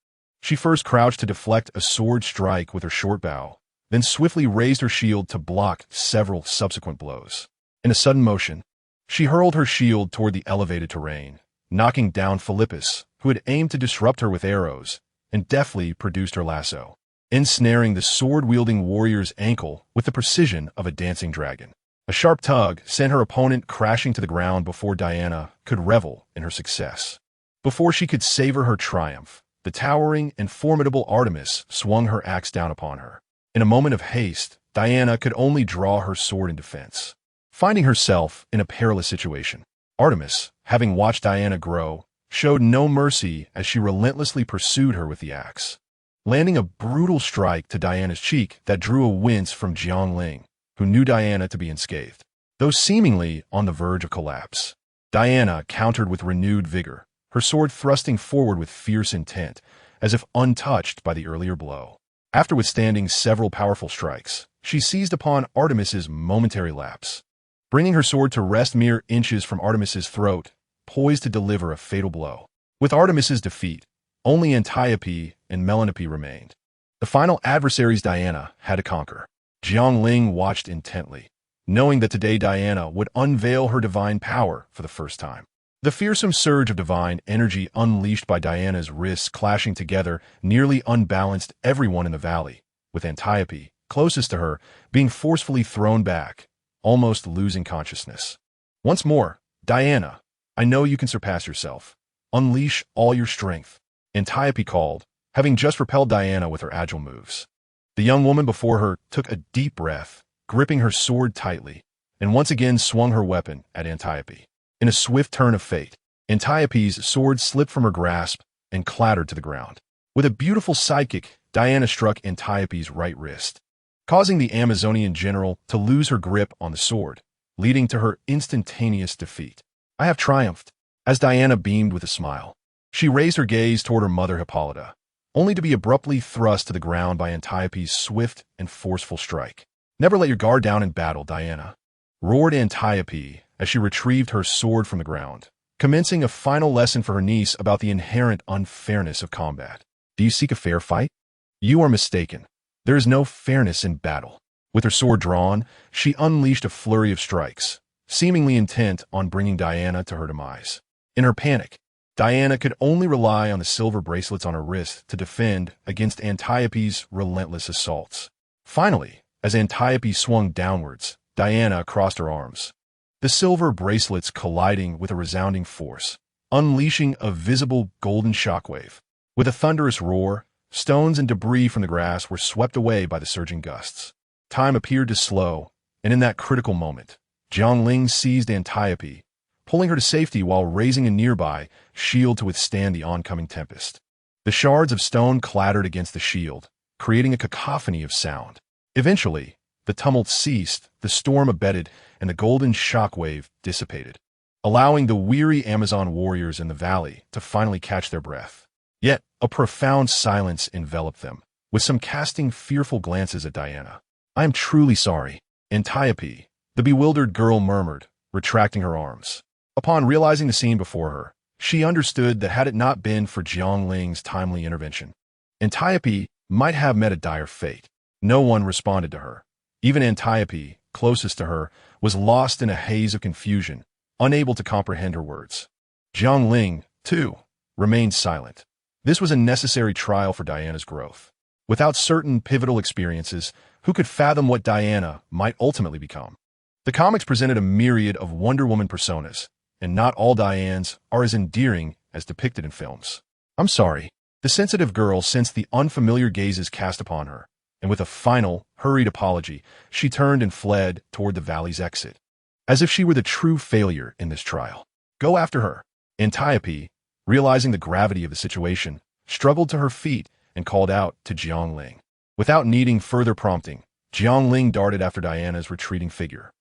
She first crouched to deflect a sword strike with her short bow, then swiftly raised her shield to block several subsequent blows. In a sudden motion, she hurled her shield toward the elevated terrain, knocking down Philippus, who had aimed to disrupt her with arrows, and deftly produced her lasso, ensnaring the sword-wielding warrior's ankle with the precision of a dancing dragon. A sharp tug sent her opponent crashing to the ground before Diana could revel in her success. Before she could savor her triumph, the towering and formidable Artemis swung her axe down upon her. In a moment of haste, Diana could only draw her sword in defense. Finding herself in a perilous situation, Artemis, having watched Diana grow, showed no mercy as she relentlessly pursued her with the axe, landing a brutal strike to Diana's cheek that drew a wince from Jiang Ling, who knew Diana to be unscathed. Though seemingly on the verge of collapse, Diana countered with renewed vigor, her sword thrusting forward with fierce intent, as if untouched by the earlier blow. After withstanding several powerful strikes, she seized upon Artemis's momentary lapse, bringing her sword to rest mere inches from Artemis's throat, poised to deliver a fatal blow. With Artemis's defeat, only Antiope and Melanippe remained, the final adversaries Diana had to conquer. Jiang Ling watched intently, knowing that today Diana would unveil her divine power for the first time. The fearsome surge of divine energy unleashed by Diana's wrists clashing together nearly unbalanced everyone in the valley, with Antiope, closest to her, being forcefully thrown back, almost losing consciousness. "Once more, Diana, I know you can surpass yourself. Unleash all your strength," Antiope called, having just repelled Diana with her agile moves. The young woman before her took a deep breath, gripping her sword tightly, and once again swung her weapon at Antiope. In a swift turn of fate, Antiope's sword slipped from her grasp and clattered to the ground. With a beautiful sidekick, Diana struck Antiope's right wrist, causing the Amazonian general to lose her grip on the sword, leading to her instantaneous defeat. "I have triumphed," as Diana beamed with a smile. She raised her gaze toward her mother Hippolyta, only to be abruptly thrust to the ground by Antiope's swift and forceful strike. "Never let your guard down in battle, Diana," roared Antiope as she retrieved her sword from the ground, commencing a final lesson for her niece about the inherent unfairness of combat. "Do you seek a fair fight? You are mistaken. There is no fairness in battle." With her sword drawn, she unleashed a flurry of strikes, seemingly intent on bringing Diana to her demise. In her panic, Diana could only rely on the silver bracelets on her wrist to defend against Antiope's relentless assaults. Finally, as Antiope swung downwards, Diana crossed her arms, the silver bracelets colliding with a resounding force, unleashing a visible golden shockwave. With a thunderous roar, stones and debris from the grass were swept away by the surging gusts. Time appeared to slow, and in that critical moment, Jiang Ling seized Antiope, pulling her to safety while raising a nearby shield to withstand the oncoming tempest. The shards of stone clattered against the shield, creating a cacophony of sound. Eventually, the tumult ceased, the storm abated, and the golden shockwave dissipated, allowing the weary Amazon warriors in the valley to finally catch their breath. Yet, a profound silence enveloped them, with some casting fearful glances at Diana. "I am truly sorry," Antiope, the bewildered girl murmured, retracting her arms. Upon realizing the scene before her, she understood that had it not been for Jiang Ling's timely intervention, Antiope might have met a dire fate. No one responded to her. Even Antiope, closest to her, was lost in a haze of confusion, unable to comprehend her words. Jiang Ling, too, remained silent. This was a necessary trial for Diana's growth. Without certain pivotal experiences, who could fathom what Diana might ultimately become? The comics presented a myriad of Wonder Woman personas, and not all Dianes are as endearing as depicted in films. "I'm sorry." The sensitive girl sensed the unfamiliar gazes cast upon her, and with a final, hurried apology, she turned and fled toward the valley's exit, as if she were the true failure in this trial. "Go after her." Antiope, realizing the gravity of the situation, struggled to her feet and called out to Jiang Ling. Without needing further prompting, Jiang Ling darted after Diana's retreating figure.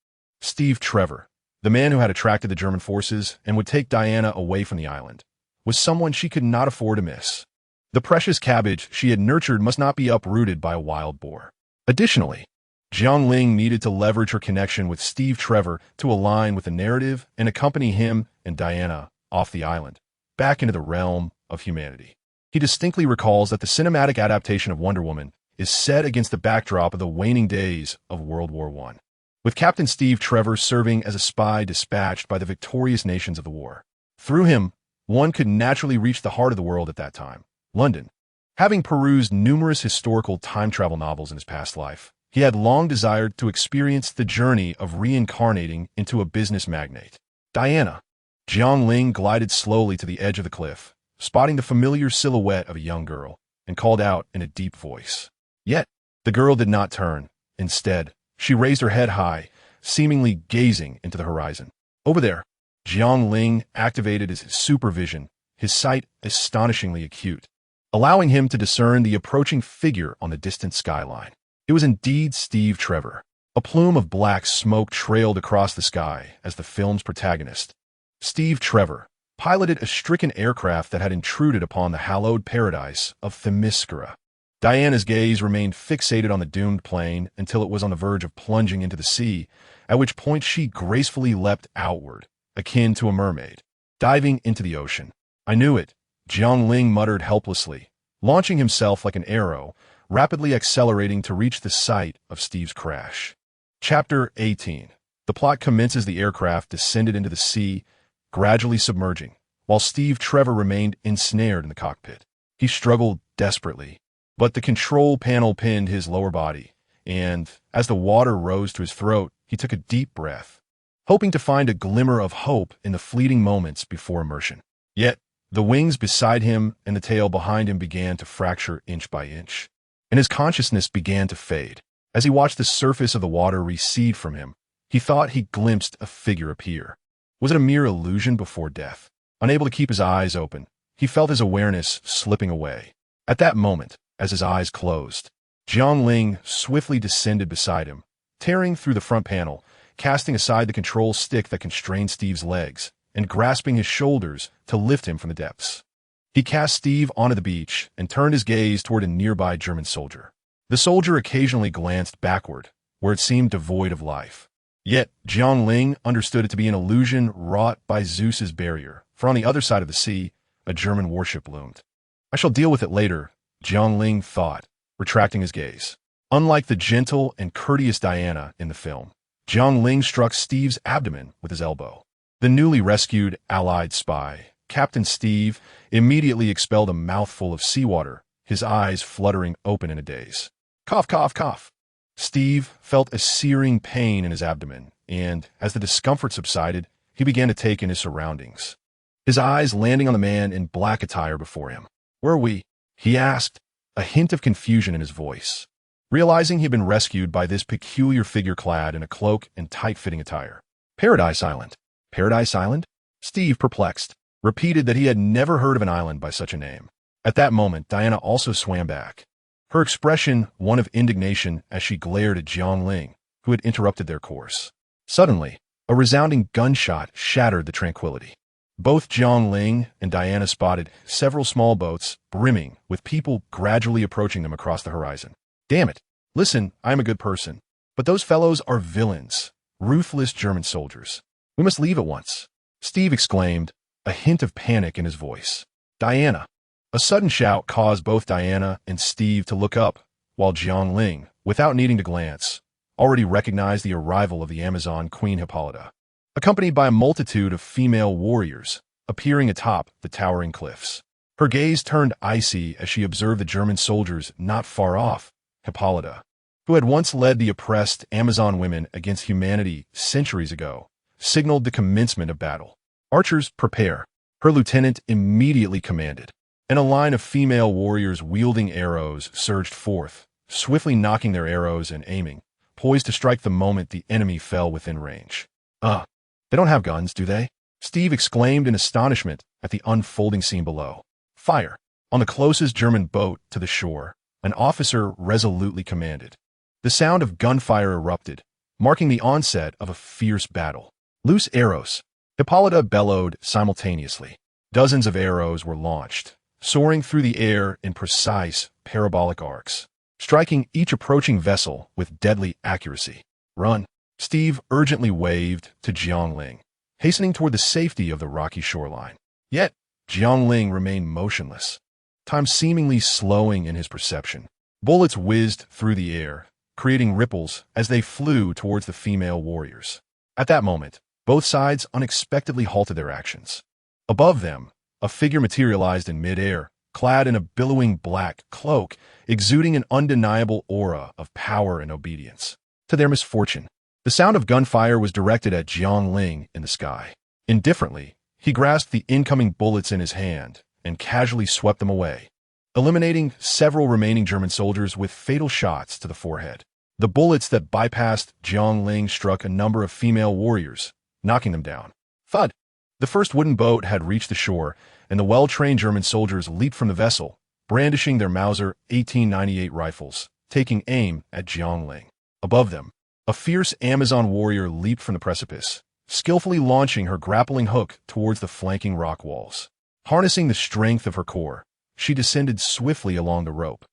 Steve Trevor, the man who had attracted the German forces and would take Diana away from the island, was someone she could not afford to miss. The precious cabbage she had nurtured must not be uprooted by a wild boar. Additionally, Jiang Ling needed to leverage her connection with Steve Trevor to align with the narrative and accompany him and Diana off the island, back into the realm of humanity. He distinctly recalls that the cinematic adaptation of Wonder Woman is set against the backdrop of the waning days of World War I, with Captain Steve Trevor serving as a spy dispatched by the victorious nations of the war. Through him, one could naturally reach the heart of the world at that time, London. Having perused numerous historical time travel novels in his past life, he had long desired to experience the journey of reincarnating into a business magnate. Diana. Jiang Ling glided slowly to the edge of the cliff, spotting the familiar silhouette of a young girl, and called out in a deep voice. Yet, the girl did not turn. Instead, she raised her head high, seemingly gazing into the horizon. Over there, Jiang Ling activated his supervision, his sight astonishingly acute, allowing him to discern the approaching figure on the distant skyline. It was indeed Steve Trevor. A plume of black smoke trailed across the sky as the film's protagonist. Steve Trevor piloted a stricken aircraft that had intruded upon the hallowed paradise of Themyscira. Diana's gaze remained fixated on the doomed plane until it was on the verge of plunging into the sea, at which point she gracefully leapt outward, akin to a mermaid, diving into the ocean. "I knew it," Jiang Ling muttered helplessly, launching himself like an arrow, rapidly accelerating to reach the site of Steve's crash. Chapter 18. The plot commences. The aircraft descended into the sea, gradually submerging, while Steve Trevor remained ensnared in the cockpit. He struggled desperately, but the control panel pinned his lower body, and, as the water rose to his throat, he took a deep breath, hoping to find a glimmer of hope in the fleeting moments before immersion. Yet, the wings beside him and the tail behind him began to fracture inch by inch, and his consciousness began to fade. As he watched the surface of the water recede from him, he thought he glimpsed a figure appear. Was it a mere illusion before death? Unable to keep his eyes open, he felt his awareness slipping away. At that moment, as his eyes closed, Jiang Ling swiftly descended beside him, tearing through the front panel, casting aside the control stick that constrained Steve's legs, and grasping his shoulders to lift him from the depths. He cast Steve onto the beach and turned his gaze toward a nearby German soldier. The soldier occasionally glanced backward, where it seemed devoid of life. Yet, Jiang Ling understood it to be an illusion wrought by Zeus's barrier, for on the other side of the sea, a German warship loomed. "I shall deal with it later," Jiang Ling thought, retracting his gaze. Unlike the gentle and courteous Diana in the film, Jiang Ling struck Steve's abdomen with his elbow. The newly rescued Allied spy, Captain Steve, immediately expelled a mouthful of seawater, his eyes fluttering open in a daze. Cough, cough, cough. Steve felt a searing pain in his abdomen, and as the discomfort subsided, he began to take in his surroundings. His eyes landing on the man in black attire before him. Where are we? He asked, a hint of confusion in his voice, realizing he had been rescued by this peculiar figure clad in a cloak and tight-fitting attire. Paradise Island. Paradise Island? Steve, perplexed, repeated that he had never heard of an island by such a name. At that moment, Diana also swam back, her expression one of indignation as she glared at Jiang Ling, who had interrupted their course. Suddenly, a resounding gunshot shattered the tranquility. Both Jiang Ling and Diana spotted several small boats brimming with people gradually approaching them across the horizon. Damn it. Listen, I'm a good person. But those fellows are villains, ruthless German soldiers. We must leave at once. Steve exclaimed, a hint of panic in his voice. Diana. A sudden shout caused both Diana and Steve to look up, while Jiang Ling, without needing to glance, already recognized the arrival of the Amazon Queen Hippolyta, accompanied by a multitude of female warriors appearing atop the towering cliffs. Her gaze turned icy as she observed the German soldiers not far off. Hippolyta, who had once led the oppressed Amazon women against humanity centuries ago, signaled the commencement of battle. Archers, prepare, her lieutenant immediately commanded, and a line of female warriors wielding arrows surged forth, swiftly knocking their arrows and aiming, poised to strike the moment the enemy fell within range. They don't have guns, do they? Steve exclaimed in astonishment at the unfolding scene below. Fire! On the closest German boat to the shore, an officer resolutely commanded. The sound of gunfire erupted, marking the onset of a fierce battle. Loose arrows! Hippolyta bellowed simultaneously. Dozens of arrows were launched, soaring through the air in precise, parabolic arcs, striking each approaching vessel with deadly accuracy. Run! Steve urgently waved to Jiang Ling, hastening toward the safety of the rocky shoreline. Yet, Jiang Ling remained motionless, time seemingly slowing in his perception. Bullets whizzed through the air, creating ripples as they flew towards the female warriors. At that moment, both sides unexpectedly halted their actions. Above them, a figure materialized in midair, clad in a billowing black cloak, exuding an undeniable aura of power and obedience. To their misfortune, the sound of gunfire was directed at Jiang Ling in the sky. Indifferently, he grasped the incoming bullets in his hand and casually swept them away, eliminating several remaining German soldiers with fatal shots to the forehead. The bullets that bypassed Jiang Ling struck a number of female warriors, knocking them down. Thud! The first wooden boat had reached the shore, and the well-trained German soldiers leaped from the vessel, brandishing their Mauser 1898 rifles, taking aim at Jiang Ling. Above them, a fierce Amazon warrior leaped from the precipice, skillfully launching her grappling hook towards the flanking rock walls. Harnessing the strength of her core, she descended swiftly along the rope,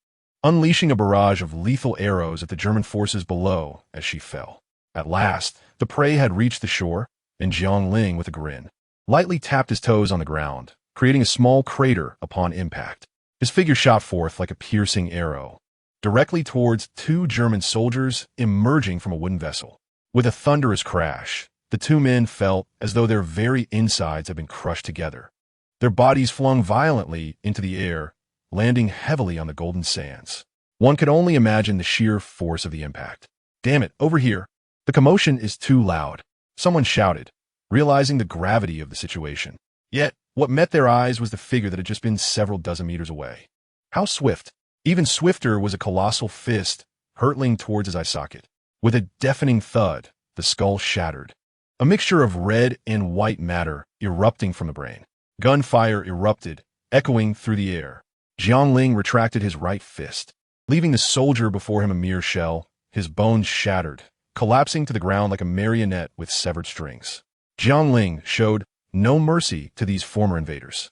unleashing a barrage of lethal arrows at the German forces below as she fell. At last, the prey had reached the shore, and Jiang Ling, with a grin, lightly tapped his toes on the ground, creating a small crater upon impact. His figure shot forth like a piercing arrow, directly towards two German soldiers emerging from a wooden vessel. With a thunderous crash, the two men felt as though their very insides had been crushed together. Their bodies flung violently into the air, landing heavily on the golden sands. One could only imagine the sheer force of the impact. Damn it, over here! The commotion is too loud, someone shouted, realizing the gravity of the situation. Yet, what met their eyes was the figure that had just been several dozen meters away. How swift! Even swifter was a colossal fist hurtling towards his eye socket. With a deafening thud, the skull shattered, a mixture of red and white matter erupting from the brain. Gunfire erupted, echoing through the air. Jiang Ling retracted his right fist, leaving the soldier before him a mere shell, his bones shattered, collapsing to the ground like a marionette with severed strings. Jiang Ling showed no mercy to these former invaders.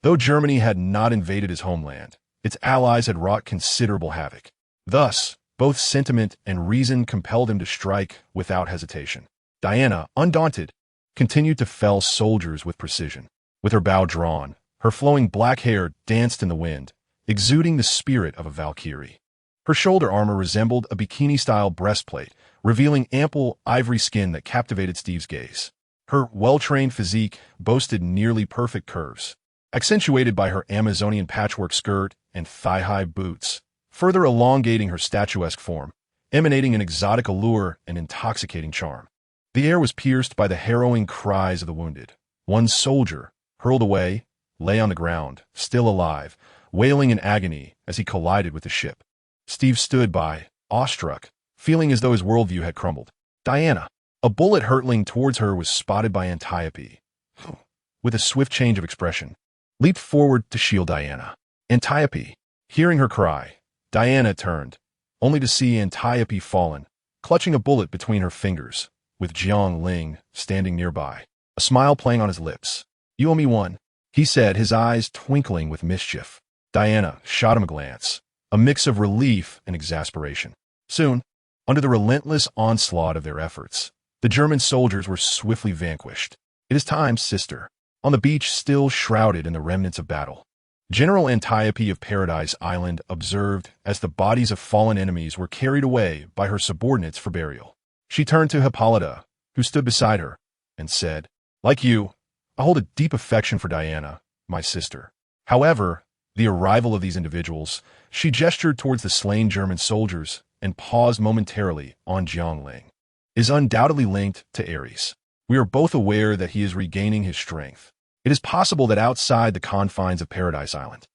Though Germany had not invaded his homeland, its allies had wrought considerable havoc. Thus, both sentiment and reason compelled him to strike without hesitation. Diana, undaunted, continued to fell soldiers with precision. With her bow drawn, her flowing black hair danced in the wind, exuding the spirit of a Valkyrie. Her shoulder armor resembled a bikini-style breastplate revealing ample ivory skin that captivated Steve's gaze. Her well-trained physique boasted nearly perfect curves, accentuated by her Amazonian patchwork skirt and thigh-high boots, further elongating her statuesque form, emanating an exotic allure and intoxicating charm. The air was pierced by the harrowing cries of the wounded. One soldier, hurled away, lay on the ground, still alive, wailing in agony as he collided with the ship. Steve stood by, awestruck, feeling as though his worldview had crumbled. Diana, a bullet hurtling towards her, was spotted by Antiope, who, with a swift change of expression, leaped forward to shield Diana. Antiope, hearing her cry, Diana turned, only to see Antiope fallen, clutching a bullet between her fingers, with Jiang Ling standing nearby, a smile playing on his lips. "You owe me one," he said, his eyes twinkling with mischief. Diana shot him a glance, a mix of relief and exasperation. Soon, under the relentless onslaught of their efforts, the German soldiers were swiftly vanquished. "It is time, sister." On the beach, still shrouded in the remnants of battle, General Antiope of Paradise Island observed as the bodies of fallen enemies were carried away by her subordinates for burial. She turned to Hippolyta, who stood beside her, and said, "Like you, I hold a deep affection for Diana, my sister." However, the arrival of these individuals, she gestured towards the slain German soldiers and paused momentarily on Jiang Ling, is undoubtedly linked to Ares. We are both aware that he is regaining his strength. It is possible that outside the confines of Paradise Island,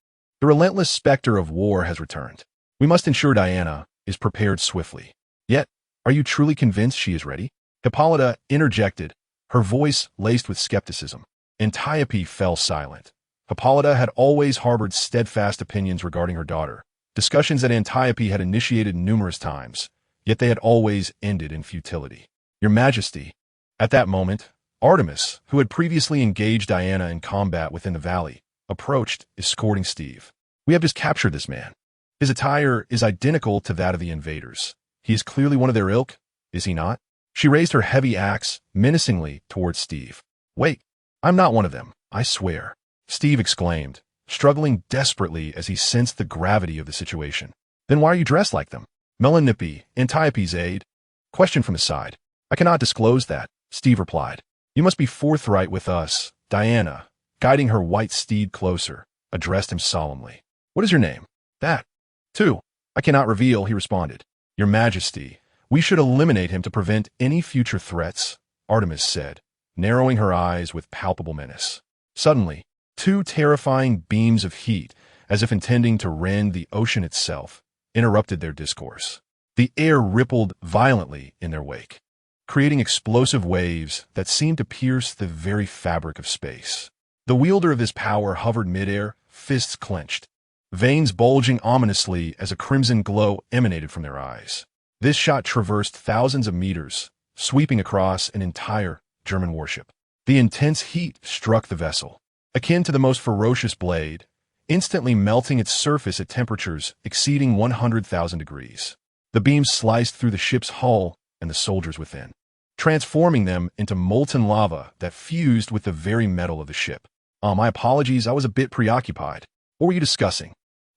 the relentless specter of war has returned. We must ensure Diana is prepared swiftly. Yet, are you truly convinced she is ready? Hippolyta interjected, her voice laced with skepticism. Antiope fell silent. Hippolyta had always harbored steadfast opinions regarding her daughter, discussions that Antiope had initiated numerous times, yet they had always ended in futility. "Your Majesty." At that moment, Artemis, who had previously engaged Diana in combat within the valley, approached, escorting Steve. "We have just captured this man. His attire is identical to that of the invaders. He is clearly one of their ilk, is he not?" She raised her heavy axe menacingly towards Steve. "Wait, I'm not one of them, I swear," Steve exclaimed, struggling desperately as he sensed the gravity of the situation. "Then why are you dressed like them?" Melanippe, Antiope's aide, questioned from his side. "I cannot disclose that," Steve replied. "You must be forthright with us." Diana, guiding her white steed closer, addressed him solemnly. "What is your name?" "That, too, I cannot reveal," he responded. "Your Majesty, we should eliminate him to prevent any future threats," Artemis said, narrowing her eyes with palpable menace. Suddenly, two terrifying beams of heat, as if intending to rend the ocean itself, interrupted their discourse. The air rippled violently in their wake, creating explosive waves that seemed to pierce the very fabric of space. The wielder of this power hovered midair, fists clenched, veins bulging ominously as a crimson glow emanated from their eyes. This shot traversed thousands of meters, sweeping across an entire German warship. The intense heat struck the vessel, akin to the most ferocious blade, instantly melting its surface at temperatures exceeding 100,000 degrees. The beams sliced through the ship's hull and the soldiers within, transforming them into molten lava that fused with the very metal of the ship. My apologies, I was a bit preoccupied." "What were you discussing?"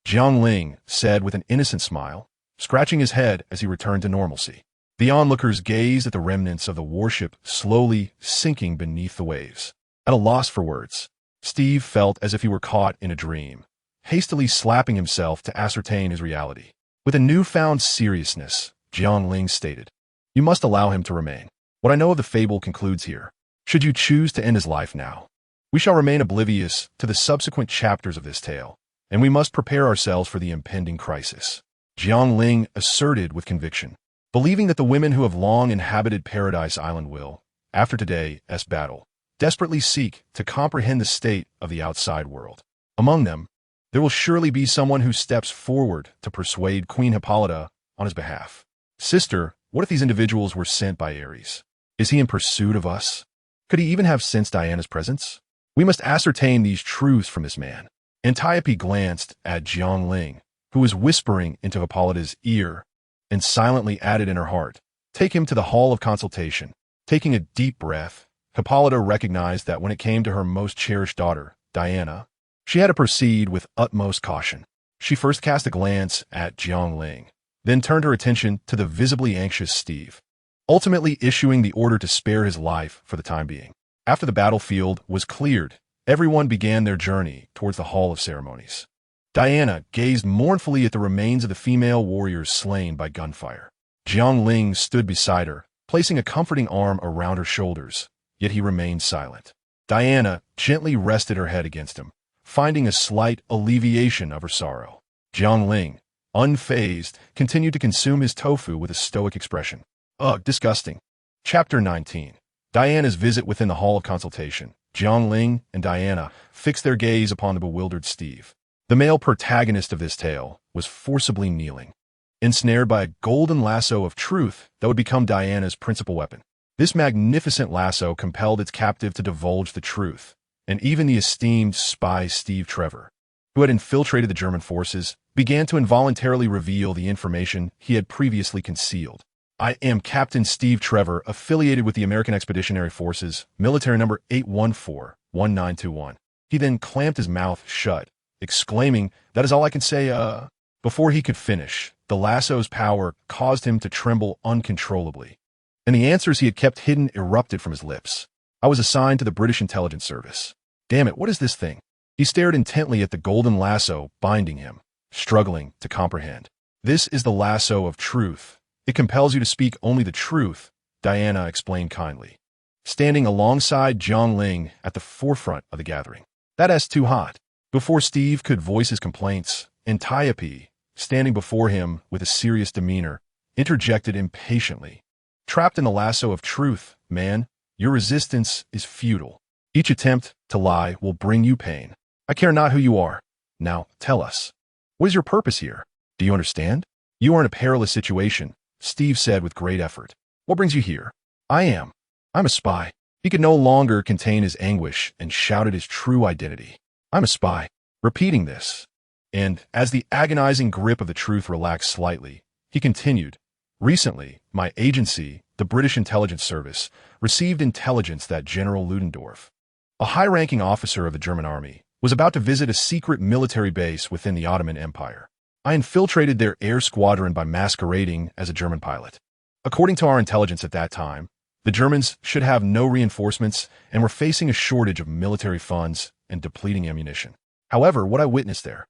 Jiang Ling said with an innocent smile, scratching his head as he returned to normalcy. The onlookers gazed at the remnants of the warship slowly sinking beneath the waves. At a loss for words, Steve felt as if he were caught in a dream, hastily slapping himself to ascertain his reality. With a newfound seriousness, Jiang Ling stated, "You must allow him to remain. What I know of the fable concludes here. Should you choose to end his life now, we shall remain oblivious to the subsequent chapters of this tale, and we must prepare ourselves for the impending crisis." Jiang Ling asserted with conviction, believing that the women who have long inhabited Paradise Island will, after today's battle, desperately seek to comprehend the state of the outside world. Among them, there will surely be someone who steps forward to persuade Queen Hippolyta on his behalf. "Sister, what if these individuals were sent by Ares? Is he in pursuit of us? Could he even have sensed Diana's presence? We must ascertain these truths from this man." Antiope glanced at Jiang Ling, who was whispering into Hippolyta's ear, and silently added in her heart, "Take him to the hall of consultation." Taking a deep breath, Hippolyta recognized that when it came to her most cherished daughter, Diana, she had to proceed with utmost caution. She first cast a glance at Jiang Ling, then turned her attention to the visibly anxious Steve. ultimately issuing the order to spare his life for the time being. After the battlefield was cleared, everyone began their journey towards the Hall of Ceremonies. Diana gazed mournfully at the remains of the female warriors slain by gunfire. Jiang Ling stood beside her, placing a comforting arm around her shoulders, yet he remained silent. Diana gently rested her head against him, finding a slight alleviation of her sorrow. Jiang Ling, unfazed, continued to consume his tofu with a stoic expression. Ugh, disgusting. Chapter 19. Diana's visit within the Hall of Consultation. Jiang Ling and Diana fixed their gaze upon the bewildered Steve. The male protagonist of this tale was forcibly kneeling, ensnared by a golden lasso of truth that would become Diana's principal weapon. This magnificent lasso compelled its captive to divulge the truth, and even the esteemed spy Steve Trevor, who had infiltrated the German forces, began to involuntarily reveal the information he had previously concealed. I am Captain Steve Trevor, affiliated with the American Expeditionary Forces, military number 814-1921. He then clamped his mouth shut, exclaiming, "That is all I can say, Before he could finish, the lasso's power caused him to tremble uncontrollably, and the answers he had kept hidden erupted from his lips. I was assigned to the British Intelligence Service. Damn it, what is this thing? He stared intently at the golden lasso binding him, struggling to comprehend. This is the lasso of truth. It compels you to speak only the truth, Diana explained kindly, standing alongside Jiang Ling at the forefront of the gathering. That's too hot. Before Steve could voice his complaints, Antiope, standing before him with a serious demeanor, interjected impatiently. Trapped in the lasso of truth, man, your resistance is futile. Each attempt to lie will bring you pain. I care not who you are. Now, tell us. What is your purpose here? Do you understand? You are in a perilous situation, Steve said with great effort. What brings you here? I'm a spy. He could no longer contain his anguish and shouted his true identity. I'm a spy. Repeating this, and as the agonizing grip of the truth relaxed slightly, he continued, recently, my agency, the British Intelligence Service, received intelligence that General Ludendorff, a high-ranking officer of the German army, was about to visit a secret military base within the Ottoman Empire. I infiltrated their air squadron by masquerading as a German pilot. According to our intelligence at that time, the Germans should have no reinforcements and were facing a shortage of military funds and depleting ammunition. However, what I witnessed there.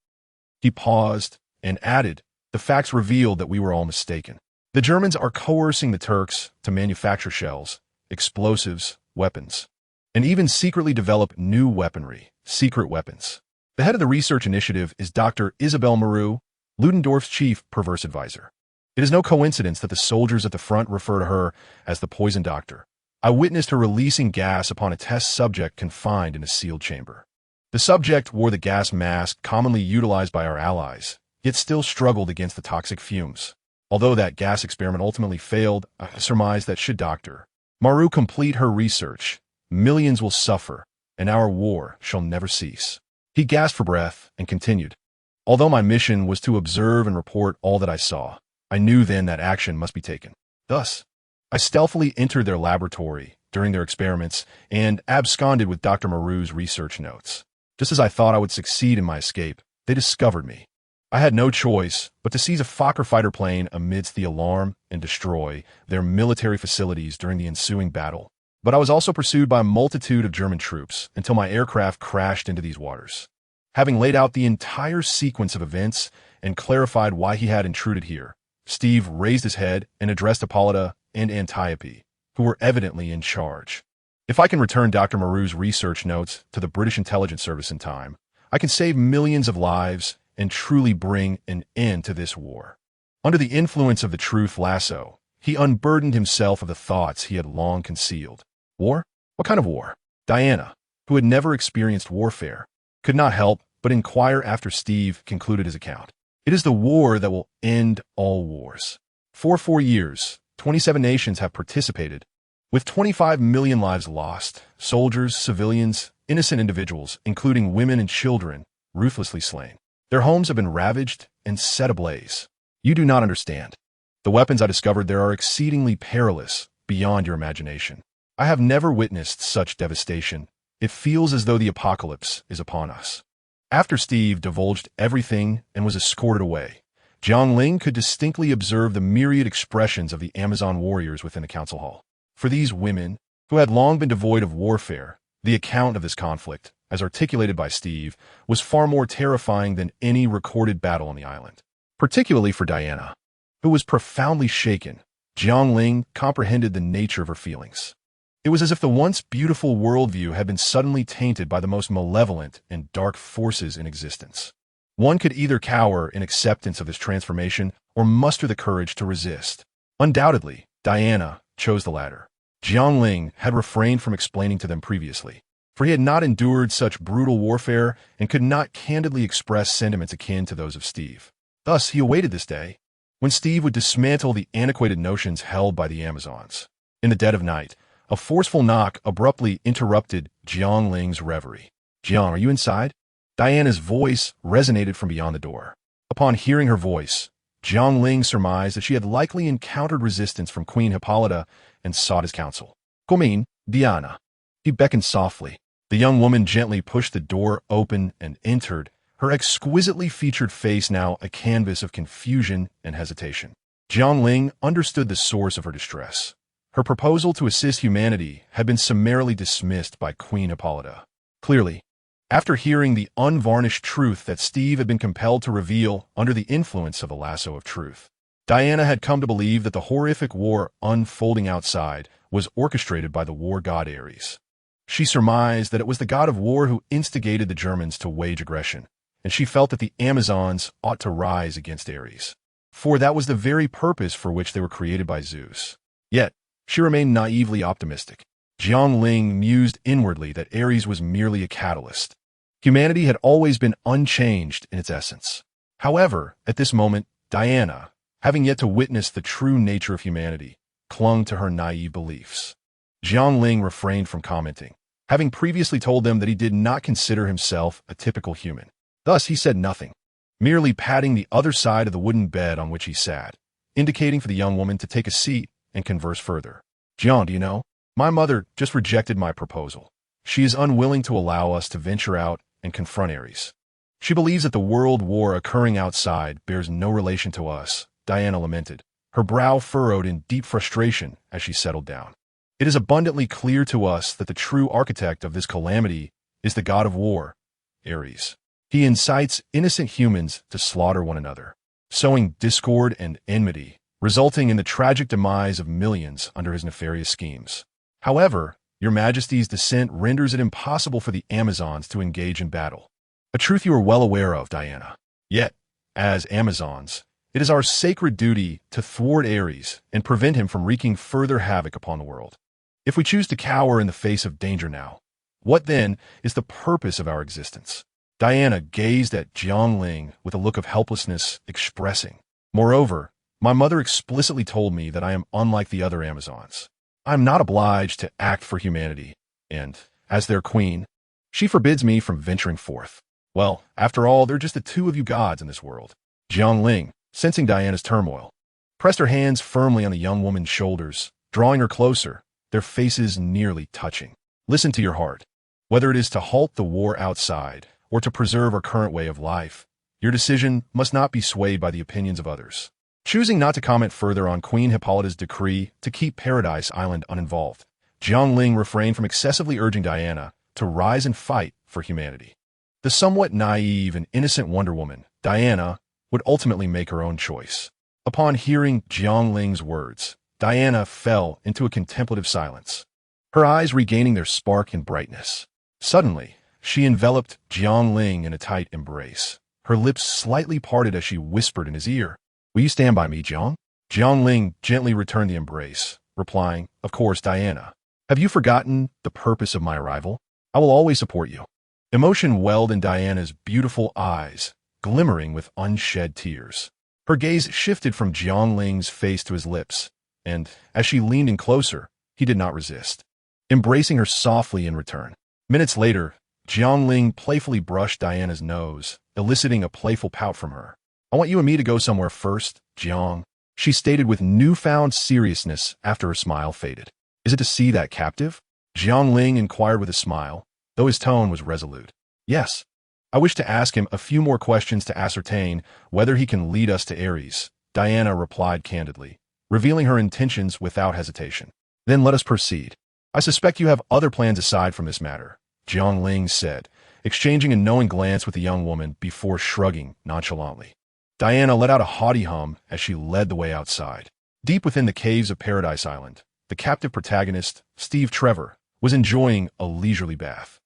He paused and added, the facts revealed that we were all mistaken. The Germans are coercing the Turks to manufacture shells, explosives, weapons, and even secretly develop new weaponry, secret weapons. The head of the research initiative is Dr. Isabel Marou, Ludendorff's chief perverse advisor. It is no coincidence that the soldiers at the front refer to her as the poison doctor. I witnessed her releasing gas upon a test subject confined in a sealed chamber. The subject wore the gas mask commonly utilized by our allies, yet still struggled against the toxic fumes. Although that gas experiment ultimately failed, I surmised that should Dr. Marou complete her research, millions will suffer, and our war shall never cease. He gasped for breath and continued. Although my mission was to observe and report all that I saw, I knew then that action must be taken. Thus, I stealthily entered their laboratory during their experiments and absconded with Dr. Marou's research notes. Just as I thought I would succeed in my escape, they discovered me. I had no choice but to seize a Fokker fighter plane amidst the alarm and destroy their military facilities during the ensuing battle. But I was also pursued by a multitude of German troops until my aircraft crashed into these waters. Having laid out the entire sequence of events and clarified why he had intruded here, Steve raised his head and addressed Hippolyta and Antiope, who were evidently in charge. If I can return Dr. Marou's research notes to the British Intelligence Service in time, I can save millions of lives and truly bring an end to this war. Under the influence of the truth lasso, he unburdened himself of the thoughts he had long concealed. War? What kind of war? Diana, who had never experienced warfare, could not help but inquire after Steve concluded his account. It is the war that will end all wars. For 4 years, 27 nations have participated, with 25 million lives lost, soldiers, civilians, innocent individuals, including women and children, ruthlessly slain. Their homes have been ravaged and set ablaze. You do not understand. The weapons I discovered there are exceedingly perilous, beyond your imagination. I have never witnessed such devastation. It feels as though the apocalypse is upon us. After Steve divulged everything and was escorted away, Jiang Ling could distinctly observe the myriad expressions of the Amazon warriors within the council hall. For these women, who had long been devoid of warfare, the account of this conflict, as articulated by Steve, was far more terrifying than any recorded battle on the island. Particularly for Diana, who was profoundly shaken, Jiang Ling comprehended the nature of her feelings. It was as if the once beautiful worldview had been suddenly tainted by the most malevolent and dark forces in existence. One could either cower in acceptance of this transformation or muster the courage to resist. Undoubtedly, Diana chose the latter. Jiang Ling had refrained from explaining to them previously, for he had not endured such brutal warfare and could not candidly express sentiments akin to those of Steve. Thus, he awaited this day, when Steve would dismantle the antiquated notions held by the Amazons. In the dead of night, a forceful knock abruptly interrupted Jiang Ling's reverie. "Jiang, are you inside?" Diana's voice resonated from beyond the door. Upon hearing her voice, Jiang Ling surmised that she had likely encountered resistance from Queen Hippolyta and sought his counsel. "Come in, Diana." He beckoned softly. The young woman gently pushed the door open and entered, her exquisitely featured face now a canvas of confusion and hesitation. Jiang Ling understood the source of her distress. Her proposal to assist humanity had been summarily dismissed by Queen Hippolyta. Clearly, after hearing the unvarnished truth that Steve had been compelled to reveal under the influence of the lasso of truth, Diana had come to believe that the horrific war unfolding outside was orchestrated by the war god Ares. She surmised that it was the god of war who instigated the Germans to wage aggression, and she felt that the Amazons ought to rise against Ares, for that was the very purpose for which they were created by Zeus. Yet, she remained naively optimistic. Jiang Ling mused inwardly that Ares was merely a catalyst. Humanity had always been unchanged in its essence. However, at this moment, Diana, having yet to witness the true nature of humanity, clung to her naive beliefs. Jiang Ling refrained from commenting, having previously told them that he did not consider himself a typical human. Thus, he said nothing, merely patting the other side of the wooden bed on which he sat, indicating for the young woman to take a seat and converse further. "Jiang, do you know, my mother just rejected my proposal. She is unwilling to allow us to venture out and confront Ares. She believes that the world war occurring outside bears no relation to us," Diana lamented, her brow furrowed in deep frustration as she settled down. "It is abundantly clear to us that the true architect of this calamity is the god of war, Ares. He incites innocent humans to slaughter one another, sowing discord and enmity, resulting in the tragic demise of millions under his nefarious schemes. However, Your Majesty's descent renders it impossible for the Amazons to engage in battle, a truth you are well aware of, Diana. Yet, as Amazons, it is our sacred duty to thwart Ares and prevent him from wreaking further havoc upon the world. If we choose to cower in the face of danger now, what then is the purpose of our existence?" Diana gazed at Jiang Ling with a look of helplessness, expressing, "Moreover, my mother explicitly told me that I am unlike the other Amazons. I am not obliged to act for humanity, and, as their queen, she forbids me from venturing forth. Well, after all, there are just the two of you gods in this world." Jiang Ling, sensing Diana's turmoil, pressed her hands firmly on the young woman's shoulders, drawing her closer, their faces nearly touching. "Listen to your heart. Whether it is to halt the war outside or to preserve our current way of life, your decision must not be swayed by the opinions of others." Choosing not to comment further on Queen Hippolyta's decree to keep Paradise Island uninvolved, Jiang Ling refrained from excessively urging Diana to rise and fight for humanity. The somewhat naive and innocent Wonder Woman, Diana, would ultimately make her own choice. Upon hearing Jiang Ling's words, Diana fell into a contemplative silence, her eyes regaining their spark and brightness. Suddenly, she enveloped Jiang Ling in a tight embrace, her lips slightly parted as she whispered in his ear, "Will you stand by me, Jiang?" Jiang Ling gently returned the embrace, replying, "Of course, Diana. Have you forgotten the purpose of my arrival? I will always support you." Emotion welled in Diana's beautiful eyes, glimmering with unshed tears. Her gaze shifted from Jiang Ling's face to his lips, and, as she leaned in closer, he did not resist, embracing her softly in return. Minutes later, Jiang Ling playfully brushed Diana's nose, eliciting a playful pout from her. "I want you and me to go somewhere first, Jiang," she stated with newfound seriousness after her smile faded. "Is it to see that captive?" Jiang Ling inquired with a smile, though his tone was resolute. "Yes." I wish to ask him a few more questions to ascertain whether he can lead us to Ares, Diana replied candidly, revealing her intentions without hesitation. Then let us proceed. I suspect you have other plans aside from this matter, Jiang Ling said, exchanging a knowing glance with the young woman before shrugging nonchalantly. Diana let out a haughty hum as she led the way outside. Deep within the caves of Paradise Island, the captive protagonist, Steve Trevor, was enjoying a leisurely bath.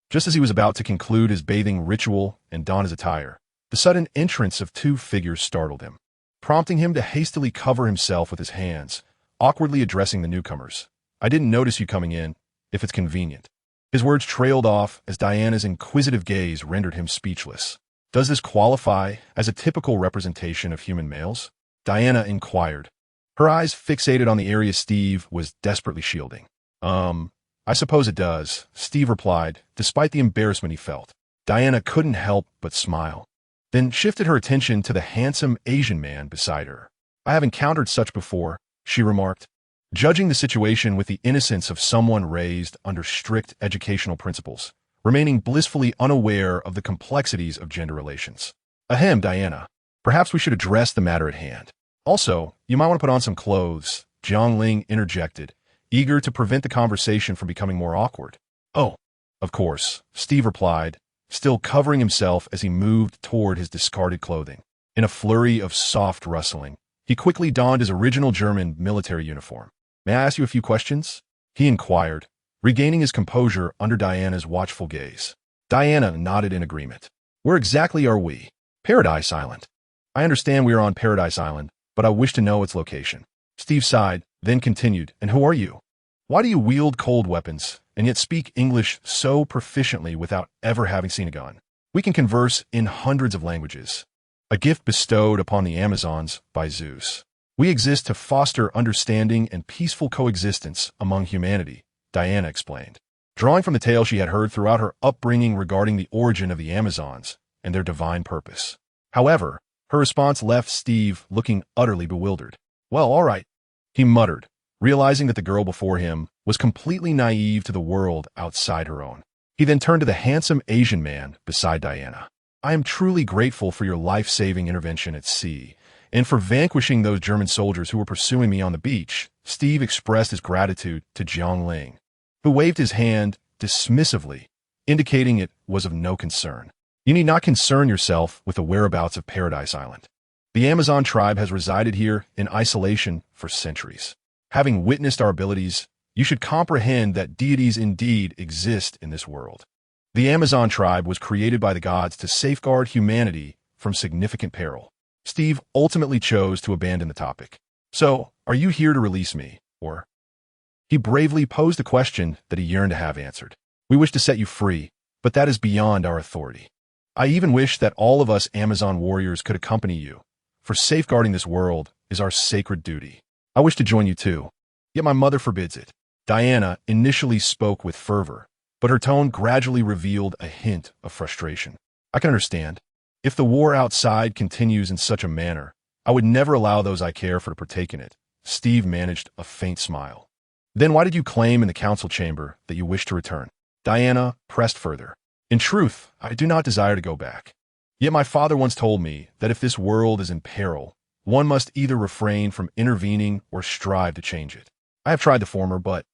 Just as he was about to conclude his bathing ritual and don his attire, the sudden entrance of two figures startled him, prompting him to hastily cover himself with his hands, awkwardly addressing the newcomers. I didn't notice you coming in, if it's convenient. His words trailed off as Diana's inquisitive gaze rendered him speechless. Does this qualify as a typical representation of human males? Diana inquired, her eyes fixated on the area Steve was desperately shielding. I suppose it does, Steve replied, despite the embarrassment he felt. Diana couldn't help but smile, then shifted her attention to the handsome Asian man beside her. I have encountered such before, she remarked, judging the situation with the innocence of someone raised under strict educational principles, remaining blissfully unaware of the complexities of gender relations. Ahem, Diana. Perhaps we should address the matter at hand. Also, you might want to put on some clothes, Jiang Ling interjected, eager to prevent the conversation from becoming more awkward. Oh, of course, Steve replied, still covering himself as he moved toward his discarded clothing. In a flurry of soft rustling, he quickly donned his original German military uniform. May I ask you a few questions? He inquired, regaining his composure under Diana's watchful gaze. Diana nodded in agreement. Where exactly are we? Paradise Island. I understand we are on Paradise Island, but I wish to know its location. Steve sighed, then continued, and who are you? Why do you wield cold weapons, and yet speak English so proficiently without ever having seen a gun? We can converse in hundreds of languages. A gift bestowed upon the Amazons by Zeus. We exist to foster understanding and peaceful coexistence among humanity, Diana explained, drawing from the tale she had heard throughout her upbringing regarding the origin of the Amazons and their divine purpose. However, her response left Steve looking utterly bewildered. Well, all right, he muttered, realizing that the girl before him was completely naive to the world outside her own. He then turned to the handsome Asian man beside Diana. I am truly grateful for your life-saving intervention at sea, and for vanquishing those German soldiers who were pursuing me on the beach. Steve expressed his gratitude to Jiang Ling, who waved his hand dismissively, indicating it was of no concern. You need not concern yourself with the whereabouts of Paradise Island. The Amazon tribe has resided here in isolation for centuries. Having witnessed our abilities, you should comprehend that deities indeed exist in this world. The Amazon tribe was created by the gods to safeguard humanity from significant peril. Steve ultimately chose to abandon the topic. So, are you here to release me, or? He bravely posed a question that he yearned to have answered. We wish to set you free, but that is beyond our authority. I even wish that all of us Amazon warriors could accompany you, for safeguarding this world is our sacred duty. I wish to join you too, yet my mother forbids it. Diana initially spoke with fervor, but her tone gradually revealed a hint of frustration. I can understand. If the war outside continues in such a manner, I would never allow those I care for to partake in it. Steve managed a faint smile. Then why did you claim in the council chamber that you wish to return? Diana pressed further. In truth, I do not desire to go back. Yet my father once told me that if this world is in peril, one must either refrain from intervening or strive to change it. I have tried the former, but...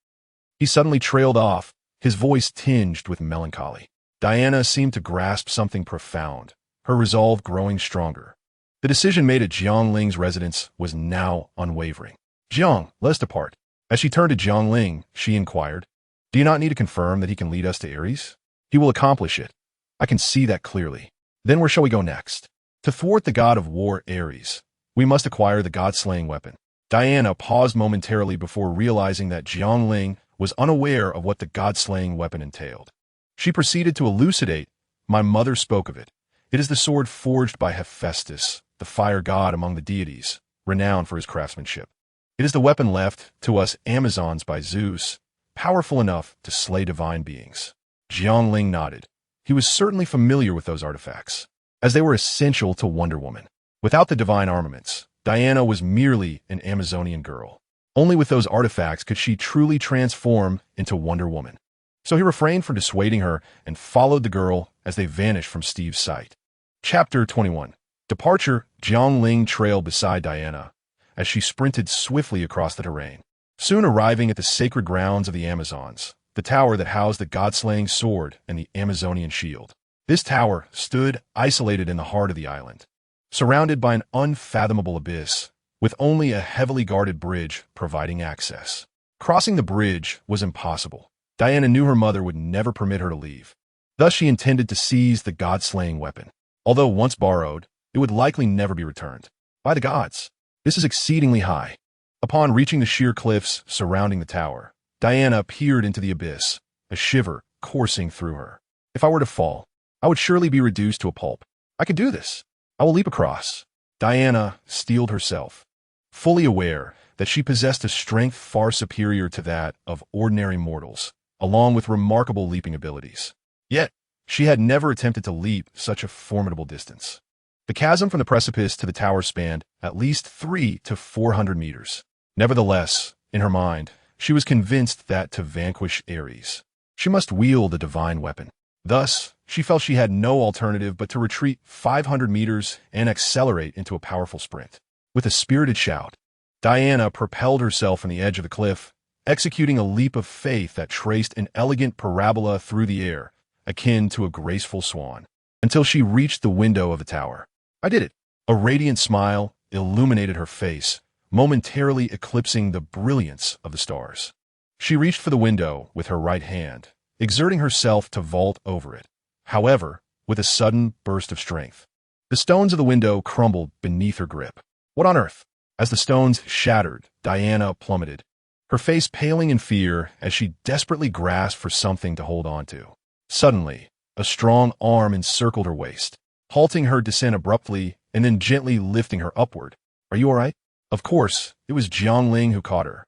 He suddenly trailed off, his voice tinged with melancholy. Diana seemed to grasp something profound, her resolve growing stronger. The decision made at Jiang Ling's residence was now unwavering. Jiang, let us depart. As she turned to Jiang Ling, she inquired, do you not need to confirm that he can lead us to Ares? He will accomplish it. I can see that clearly. Then where shall we go next? To thwart the god of war Ares, we must acquire the god-slaying weapon. Diana paused momentarily before realizing that Jiang Ling was unaware of what the god-slaying weapon entailed. She proceeded to elucidate. My mother spoke of it. It is the sword forged by Hephaestus, the fire god among the deities, renowned for his craftsmanship. It is the weapon left to us Amazons by Zeus, powerful enough to slay divine beings. Jiang Ling nodded. He was certainly familiar with those artifacts, as they were essential to Wonder Woman. Without the divine armaments, Diana was merely an Amazonian girl. Only with those artifacts could she truly transform into Wonder Woman. So he refrained from dissuading her and followed the girl as they vanished from Steve's sight. Chapter 21. Departure. Jiang Ling trailed beside Diana as she sprinted swiftly across the terrain, soon arriving at the sacred grounds of the Amazons, the tower that housed the God-slaying sword and the Amazonian shield. This tower stood isolated in the heart of the island, surrounded by an unfathomable abyss, with only a heavily guarded bridge providing access. Crossing the bridge was impossible. Diana knew her mother would never permit her to leave. Thus she intended to seize the God-slaying weapon. Although once borrowed, it would likely never be returned. By the gods, this is exceedingly high. Upon reaching the sheer cliffs surrounding the tower, Diana peered into the abyss, a shiver coursing through her. If I were to fall, I would surely be reduced to a pulp. I could do this. I will leap across. Diana steeled herself, fully aware that she possessed a strength far superior to that of ordinary mortals, along with remarkable leaping abilities. Yet, she had never attempted to leap such a formidable distance. The chasm from the precipice to the tower spanned at least 300 to 400 meters. Nevertheless, in her mind, she was convinced that to vanquish Ares, she must wield a divine weapon. Thus, she felt she had no alternative but to retreat 500 meters and accelerate into a powerful sprint. With a spirited shout, Diana propelled herself from the edge of the cliff, executing a leap of faith that traced an elegant parabola through the air, akin to a graceful swan, until she reached the window of the tower. I did it. A radiant smile illuminated her face, momentarily eclipsing the brilliance of the stars. She reached for the window with her right hand, exerting herself to vault over it. However, with a sudden burst of strength, the stones of the window crumbled beneath her grip. What on earth? As the stones shattered, Diana plummeted, her face paling in fear as she desperately grasped for something to hold on to. Suddenly, a strong arm encircled her waist, halting her descent abruptly and then gently lifting her upward. Are you all right? Of course, it was Jiang Ling who caught her,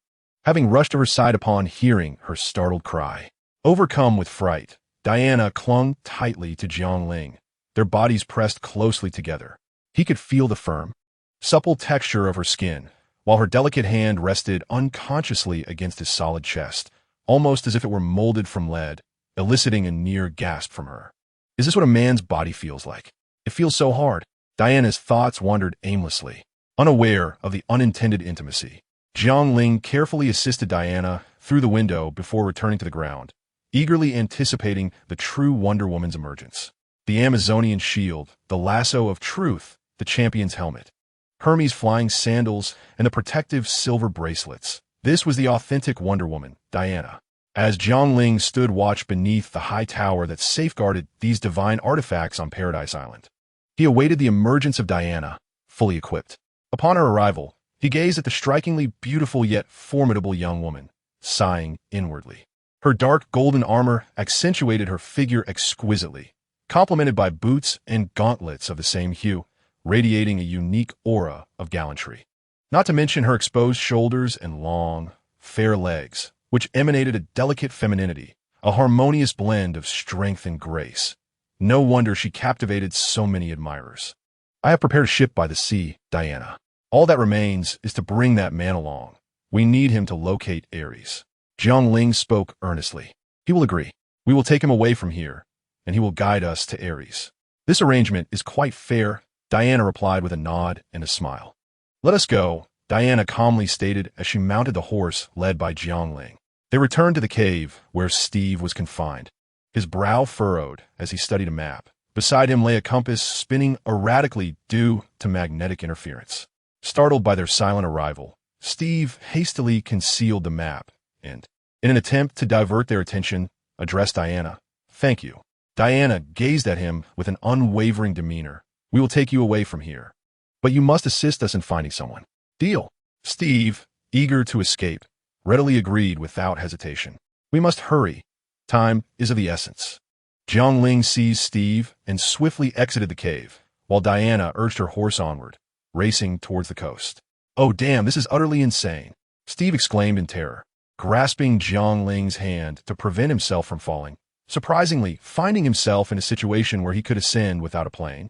having rushed to her side upon hearing her startled cry. Overcome with fright, Diana clung tightly to Jiang Ling, their bodies pressed closely together. He could feel the firm, supple texture of her skin, while her delicate hand rested unconsciously against his solid chest, almost as if it were molded from lead, eliciting a near gasp from her. Is this what a man's body feels like? It feels so hard. Diana's thoughts wandered aimlessly, unaware of the unintended intimacy. Jiang Ling carefully assisted Diana through the window before returning to the ground, eagerly anticipating the true Wonder Woman's emergence. The Amazonian shield, the lasso of truth, the champion's helmet, Hermes' flying sandals, and the protective silver bracelets. This was the authentic Wonder Woman, Diana. As Jiang Ling stood watch beneath the high tower that safeguarded these divine artifacts on Paradise Island, he awaited the emergence of Diana, fully equipped. Upon her arrival, he gazed at the strikingly beautiful yet formidable young woman, sighing inwardly. Her dark golden armor accentuated her figure exquisitely, complemented by boots and gauntlets of the same hue, radiating a unique aura of gallantry. Not to mention her exposed shoulders and long, fair legs, which emanated a delicate femininity, a harmonious blend of strength and grace. No wonder she captivated so many admirers. I have prepared a ship by the sea, Diana. All that remains is to bring that man along. We need him to locate Ares. Jiang Ling spoke earnestly. He will agree. We will take him away from here, and he will guide us to Ares. This arrangement is quite fair, Diana replied with a nod and a smile. Let us go, Diana calmly stated as she mounted the horse led by Jiang Ling. They returned to the cave where Steve was confined, his brow furrowed as he studied a map. Beside him lay a compass spinning erratically due to magnetic interference. Startled by their silent arrival, Steve hastily concealed the map and, in an attempt to divert their attention, addressed Diana. Thank you. Diana gazed at him with an unwavering demeanor. We will take you away from here, but you must assist us in finding someone. Deal. Steve, eager to escape, readily agreed without hesitation. We must hurry. Time is of the essence. Jiang Ling seized Steve and swiftly exited the cave, while Diana urged her horse onward, racing towards the coast. Oh damn, this is utterly insane, Steve exclaimed in terror, grasping Jiang Ling's hand to prevent himself from falling, surprisingly finding himself in a situation where he could ascend without a plane,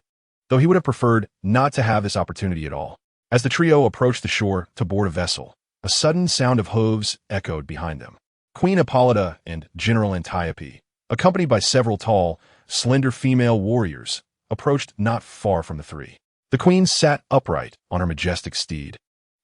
though he would have preferred not to have this opportunity at all. As the trio approached the shore to board a vessel, a sudden sound of hooves echoed behind them. Queen Hippolyta and General Antiope, accompanied by several tall, slender female warriors, approached not far from the three. The queen sat upright on her majestic steed,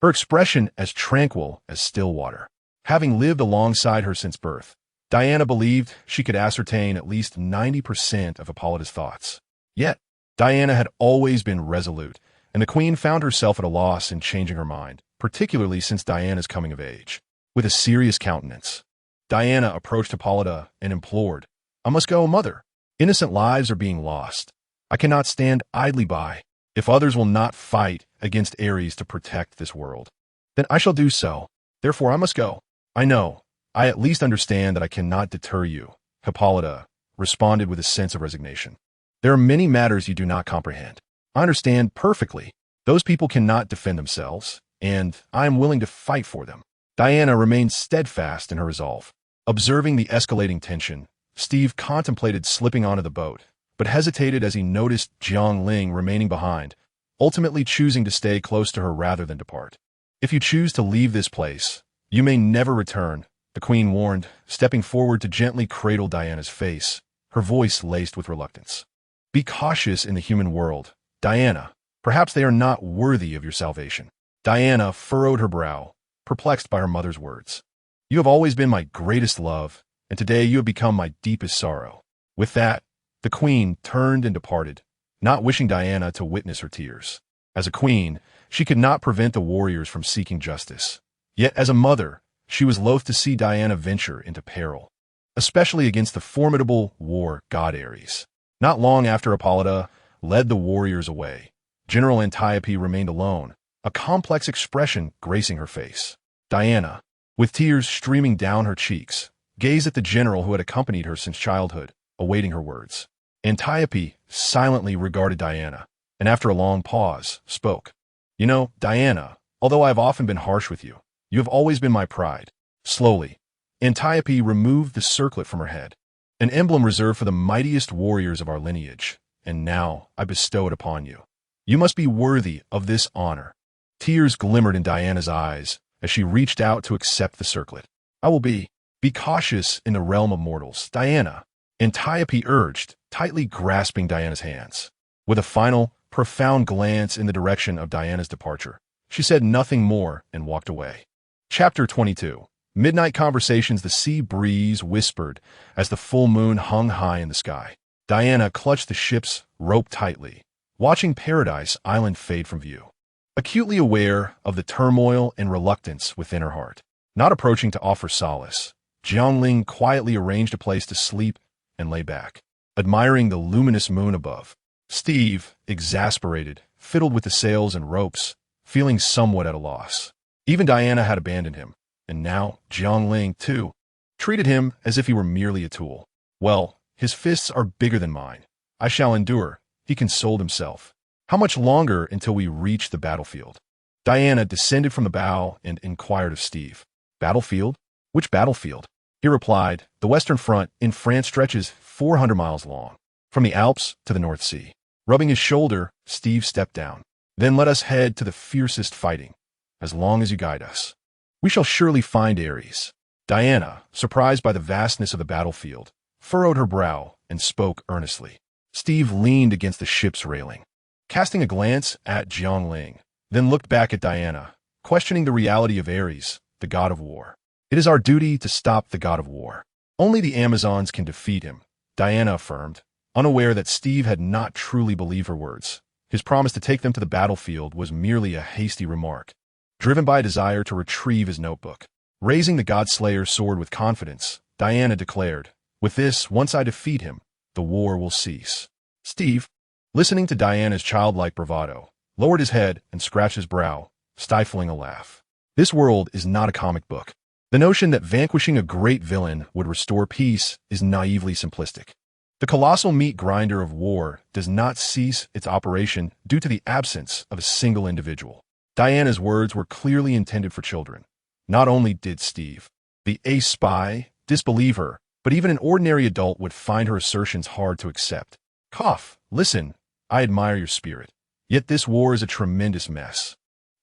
her expression as tranquil as still water. Having lived alongside her since birth, Diana believed she could ascertain at least 90% of Hippolyta's thoughts. Yet, Diana had always been resolute, and the queen found herself at a loss in changing her mind, particularly since Diana's coming of age. With a serious countenance, Diana approached Hippolyta and implored, "I must go, mother. Innocent lives are being lost. I cannot stand idly by. If others will not fight against Ares to protect this world, then I shall do so. Therefore I must go." "I know. I at least understand that I cannot deter you," Hippolyta responded with a sense of resignation. "There are many matters you do not comprehend. I understand perfectly. Those people cannot defend themselves, and I am willing to fight for them." Diana remained steadfast in her resolve. Observing the escalating tension, Steve contemplated slipping onto the boat, but hesitated as he noticed Jiang Ling remaining behind, ultimately choosing to stay close to her rather than depart. "If you choose to leave this place, you may never return," the queen warned, stepping forward to gently cradle Diana's face, her voice laced with reluctance. "Be cautious in the human world, Diana. Perhaps they are not worthy of your salvation." Diana furrowed her brow, perplexed by her mother's words. "You have always been my greatest love, and today you have become my deepest sorrow." With that, the queen turned and departed, not wishing Diana to witness her tears. As a queen, she could not prevent the warriors from seeking justice. Yet as a mother, she was loath to see Diana venture into peril, especially against the formidable war god Ares. Not long after Hippolyta led the warriors away, General Antiope remained alone, a complex expression gracing her face. Diana, with tears streaming down her cheeks, gazed at the general who had accompanied her since childhood, awaiting her words. Antiope silently regarded Diana, and after a long pause, spoke. "You know, Diana, although I have often been harsh with you, you have always been my pride." Slowly, Antiope removed the circlet from her head, an emblem reserved for the mightiest warriors of our lineage, "and now I bestow it upon you. You must be worthy of this honor." Tears glimmered in Diana's eyes as she reached out to accept the circlet. "I will be cautious in the realm of mortals, Diana," Antiope urged, tightly grasping Diana's hands. With a final, profound glance in the direction of Diana's departure, she said nothing more and walked away. Chapter 22. Midnight Conversations. The sea breeze whispered as the full moon hung high in the sky. Diana clutched the ship's rope tightly, watching Paradise Island fade from view, acutely aware of the turmoil and reluctance within her heart. Not approaching to offer solace, Jiang Ling quietly arranged a place to sleep and lay back, admiring the luminous moon above. Steve, exasperated, fiddled with the sails and ropes, feeling somewhat at a loss. Even Diana had abandoned him, and now Jiang Ling, too, treated him as if he were merely a tool. "Well, his fists are bigger than mine. I shall endure," he consoled himself. "How much longer until we reach the battlefield?" Diana descended from the bow and inquired of Steve. "Battlefield? Which battlefield?" He replied, "The Western Front in France stretches 400 miles long, from the Alps to the North Sea." Rubbing his shoulder, Steve stepped down. "Then let us head to the fiercest fighting, as long as you guide us. We shall surely find Ares." Diana, surprised by the vastness of the battlefield, furrowed her brow and spoke earnestly. Steve leaned against the ship's railing, casting a glance at Jiang Ling, then looked back at Diana, questioning the reality of Ares, the god of war. "It is our duty to stop the god of war. Only the Amazons can defeat him," Diana affirmed, unaware that Steve had not truly believed her words. His promise to take them to the battlefield was merely a hasty remark, driven by a desire to retrieve his notebook. Raising the Godslayer's sword with confidence, Diana declared, "With this, once I defeat him, the war will cease." Steve, listening to Diana's childlike bravado, lowered his head and scratched his brow, stifling a laugh. This world is not a comic book. The notion that vanquishing a great villain would restore peace is naively simplistic. The colossal meat grinder of war does not cease its operation due to the absence of a single individual. Diana's words were clearly intended for children. Not only did Steve, the ace spy, disbelieve her, but even an ordinary adult would find her assertions hard to accept. "Cough, listen, I admire your spirit. Yet this war is a tremendous mess.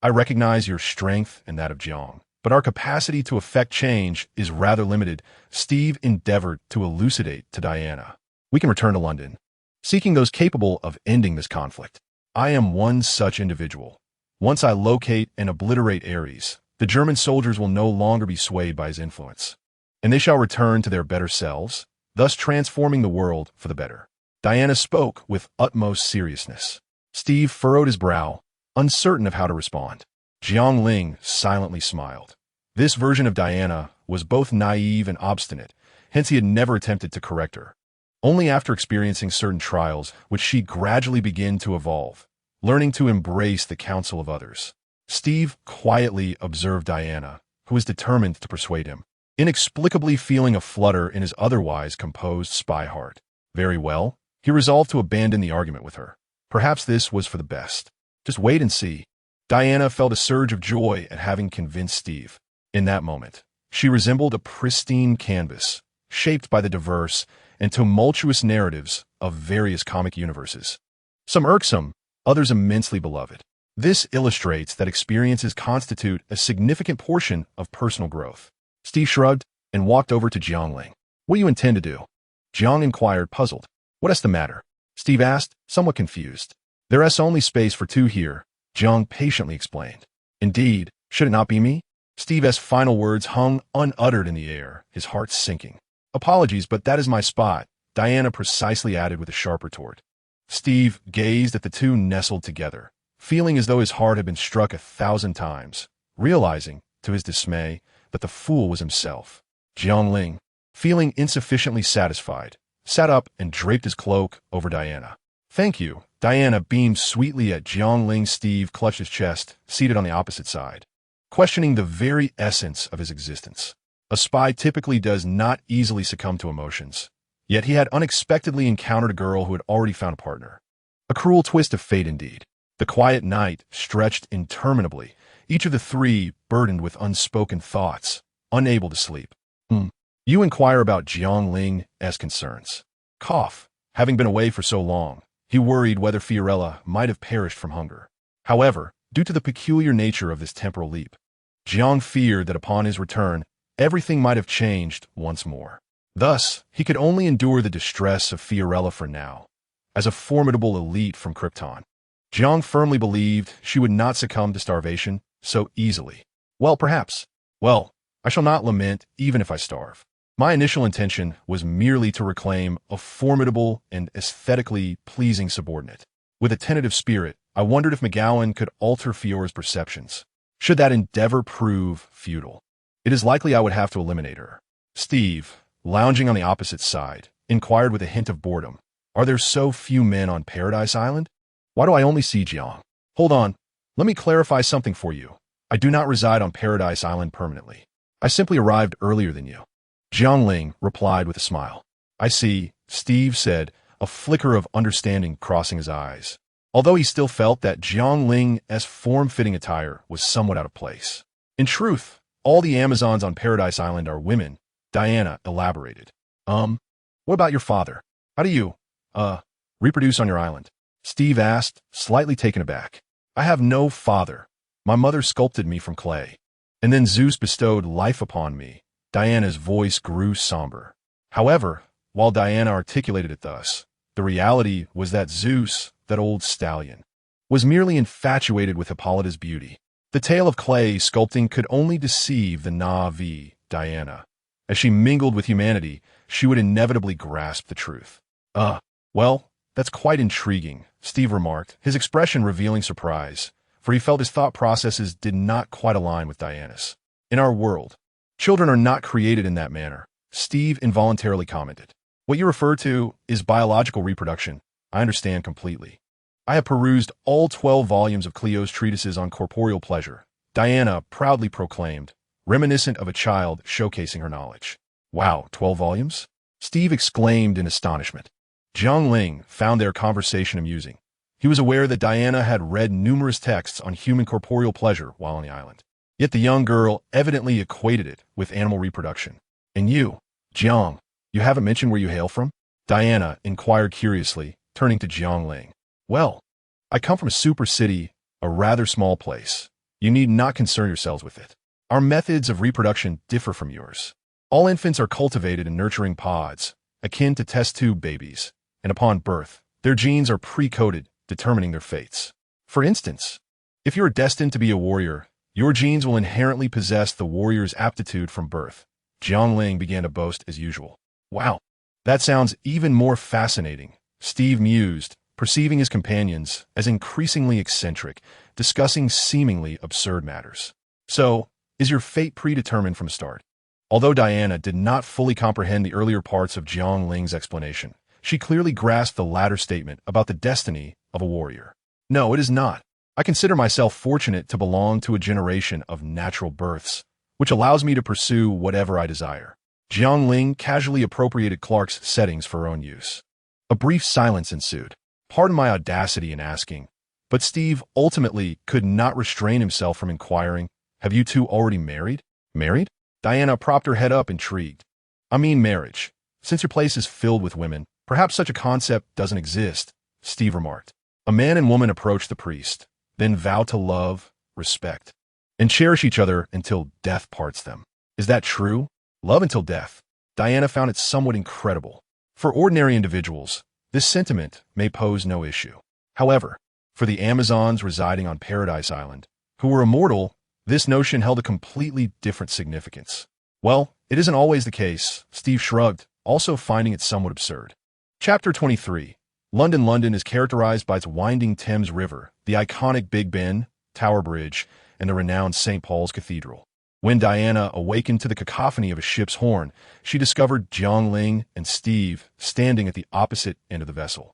I recognize your strength and that of Jiang, but our capacity to effect change is rather limited," Steve endeavored to elucidate to Diana. we can return to London, seeking those capable of ending this conflict. I am one such individual. Once I locate and obliterate Ares, the German soldiers will no longer be swayed by his influence, and they shall return to their better selves, thus transforming the world for the better. Diana spoke with utmost seriousness. Steve furrowed his brow, uncertain of how to respond. Jiang Ling silently smiled. This version of Diana was both naive and obstinate, hence he had never attempted to correct her. Only after experiencing certain trials would she gradually begin to evolve, learning to embrace the counsel of others. Steve quietly observed Diana, who was determined to persuade him, inexplicably feeling a flutter in his otherwise composed spy heart. Very well, he resolved to abandon the argument with her. Perhaps this was for the best. Just wait and see. Diana felt a surge of joy at having convinced Steve. In that moment, she resembled a pristine canvas, shaped by the diverse and tumultuous narratives of various comic universes. Some irksome, others immensely beloved. This illustrates that experiences constitute a significant portion of personal growth. Steve shrugged and walked over to Jiang Ling. What do you intend to do? Jiang inquired, puzzled. What is the matter? Steve asked, somewhat confused. There is only space for two here, Jiang patiently explained. Indeed, should it not be me? Steve's final words hung unuttered in the air, his heart sinking. Apologies, but that is my spot, Diana precisely added with a sharp retort. Steve gazed at the two nestled together, feeling as though his heart had been struck 1,000 times, realizing, to his dismay, that the fool was himself. Jiang Ling, feeling insufficiently satisfied, sat up and draped his cloak over Diana. Thank you. Diana beamed sweetly at Jiang Ling. Steve clutched his chest, seated on the opposite side, questioning the very essence of his existence. A spy typically does not easily succumb to emotions, yet he had unexpectedly encountered a girl who had already found a partner. A cruel twist of fate indeed. The quiet night stretched interminably, each of the three burdened with unspoken thoughts, unable to sleep. You inquire about Jiang Ling's concerns. Cough. Having been away for so long, he worried whether Fiorella might have perished from hunger. However, due to the peculiar nature of this temporal leap, Jiang feared that upon his return, everything might have changed once more. Thus, he could only endure the distress of Fiorella for now, as a formidable elite from Krypton. Jiang firmly believed she would not succumb to starvation so easily. Well, perhaps. Well, I shall not lament even if I starve. My initial intention was merely to reclaim a formidable and aesthetically pleasing subordinate. With a tentative spirit, I wondered if Megamind could alter Fiora's perceptions. Should that endeavor prove futile, it is likely I would have to eliminate her. Steve, lounging on the opposite side, inquired with a hint of boredom. Are there so few men on Paradise Island? Why do I only see Jiang? Hold on. Let me clarify something for you. I do not reside on Paradise Island permanently. I simply arrived earlier than you. Jiang Ling replied with a smile. I see, Steve said, a flicker of understanding crossing his eyes, although he still felt that Jiang Ling's form-fitting attire was somewhat out of place. In truth, all the Amazons on Paradise Island are women, Diana elaborated. What about your father? How do you, reproduce on your island? Steve asked, slightly taken aback. I have no father. My mother sculpted me from clay, and then Zeus bestowed life upon me. Diana's voice grew somber. However, while Diana articulated it thus, the reality was that Zeus, that old stallion, was merely infatuated with Hippolyta's beauty. The tale of clay sculpting could only deceive the Na'vi, Diana. As she mingled with humanity, she would inevitably grasp the truth. Well, that's quite intriguing, Steve remarked, his expression revealing surprise, for he felt his thought processes did not quite align with Diana's. In our world, children are not created in that manner, Steve involuntarily commented. What you refer to is biological reproduction. I understand completely. I have perused all 12 volumes of Cleo's treatises on corporeal pleasure, Diana proudly proclaimed, reminiscent of a child showcasing her knowledge. Wow, 12 volumes? Steve exclaimed in astonishment. Jiang Ling found their conversation amusing. He was aware that Diana had read numerous texts on human corporeal pleasure while on the island. Yet the young girl evidently equated it with animal reproduction. And you, Jiang, you haven't mentioned where you hail from? Diana inquired curiously, turning to Jiang Ling. Well, I come from a super city, a rather small place. You need not concern yourselves with it. Our methods of reproduction differ from yours. All infants are cultivated in nurturing pods, akin to test tube babies, and upon birth, their genes are pre-coded, determining their fates. For instance, if you're destined to be a warrior, your genes will inherently possess the warrior's aptitude from birth. Jiang Ling began to boast as usual. Wow, that sounds even more fascinating, Steve mused, perceiving his companions as increasingly eccentric, discussing seemingly absurd matters. So, is your fate predetermined from the start? Although Diana did not fully comprehend the earlier parts of Jiang Ling's explanation, she clearly grasped the latter statement about the destiny of a warrior. No, it is not. I consider myself fortunate to belong to a generation of natural births, which allows me to pursue whatever I desire. Jiang Ling casually appropriated Clark's settings for her own use. A brief silence ensued. Pardon my audacity in asking, but Steve ultimately could not restrain himself from inquiring, have you two already married? Married? Diana propped her head up, intrigued. I mean marriage. Since your place is filled with women, perhaps such a concept doesn't exist, Steve remarked. A man and woman approach the priest, then vow to love, respect, and cherish each other until death parts them. Is that true? Love until death. Diana found it somewhat incredible. For ordinary individuals, this sentiment may pose no issue. However, for the Amazons residing on Paradise Island, who were immortal, this notion held a completely different significance. Well, it isn't always the case, Steve shrugged, also finding it somewhat absurd. Chapter 23. London is characterized by its winding Thames River, the iconic Big Ben, Tower Bridge, and the renowned St. Paul's Cathedral. When Diana awakened to the cacophony of a ship's horn, she discovered Jiang Ling and Steve standing at the opposite end of the vessel,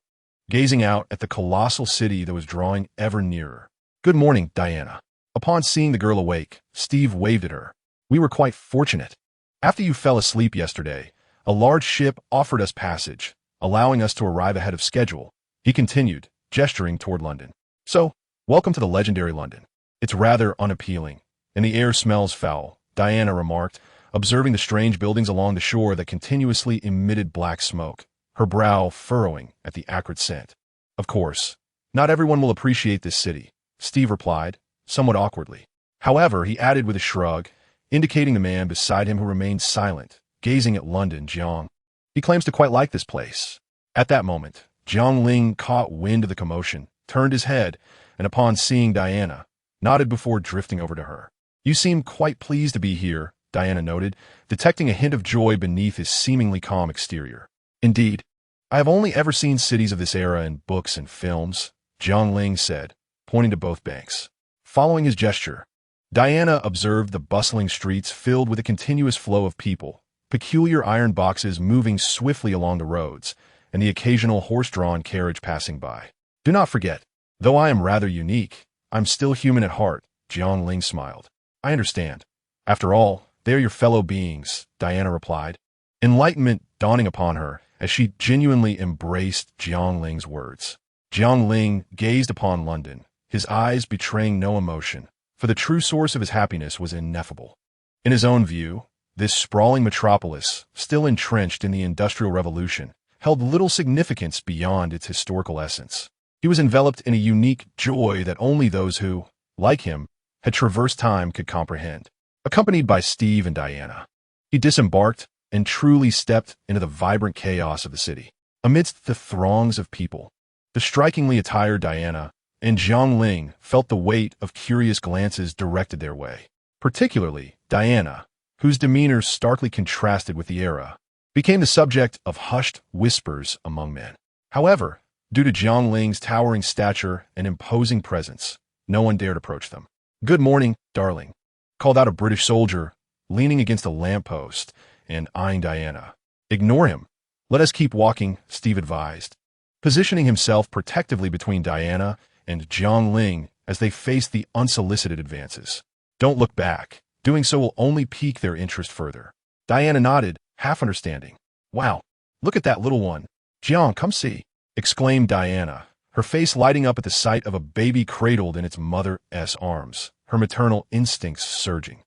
gazing out at the colossal city that was drawing ever nearer. Good morning, Diana. Upon seeing the girl awake, Steve waved at her. We were quite fortunate. After you fell asleep yesterday, a large ship offered us passage, allowing us to arrive ahead of schedule, he continued, gesturing toward London. So, welcome to the legendary London. It's rather unappealing, and the air smells foul, Diana remarked, observing the strange buildings along the shore that continuously emitted black smoke, her brow furrowing at the acrid scent. Of course, not everyone will appreciate this city, Steve replied, somewhat awkwardly. However, he added with a shrug, indicating the man beside him who remained silent, gazing at London, Jiang. He claims to quite like this place. At that moment, Jiang Ling caught wind of the commotion, turned his head, and upon seeing Diana, nodded before drifting over to her. You seem quite pleased to be here, Diana noted, detecting a hint of joy beneath his seemingly calm exterior. Indeed, I have only ever seen cities of this era in books and films, Jiang Ling said, pointing to both banks. Following his gesture, Diana observed the bustling streets filled with a continuous flow of people, peculiar iron boxes moving swiftly along the roads, and the occasional horse-drawn carriage passing by. Do not forget, though I am rather unique, I'm still human at heart, Jiang Ling smiled. I understand. After all, they are your fellow beings, Diana replied, enlightenment dawning upon her as she genuinely embraced Jiang Ling's words. Jiang Ling gazed upon London, his eyes betraying no emotion, for the true source of his happiness was ineffable. In his own view, this sprawling metropolis, still entrenched in the Industrial Revolution, held little significance beyond its historical essence. He was enveloped in a unique joy that only those who, like him, had traversed time could comprehend. Accompanied by Steve and Diana, he disembarked and truly stepped into the vibrant chaos of the city. Amidst the throngs of people, the strikingly attired Diana and Jiang Ling felt the weight of curious glances directed their way. Particularly, Diana, whose demeanor starkly contrasted with the era, became the subject of hushed whispers among men. However, due to Jiang Ling's towering stature and imposing presence, no one dared approach them. Good morning, darling, called out a British soldier, leaning against a lamppost and eyeing Diana. Ignore him. Let us keep walking, Steve advised, positioning himself protectively between Diana and Jiang Ling as they faced the unsolicited advances. Don't look back. Doing so will only pique their interest further. Diana nodded, half understanding. Wow, look at that little one. Jiang, come see, exclaimed Diana, her face lighting up at the sight of a baby cradled in its mother's arms, her maternal instincts surging.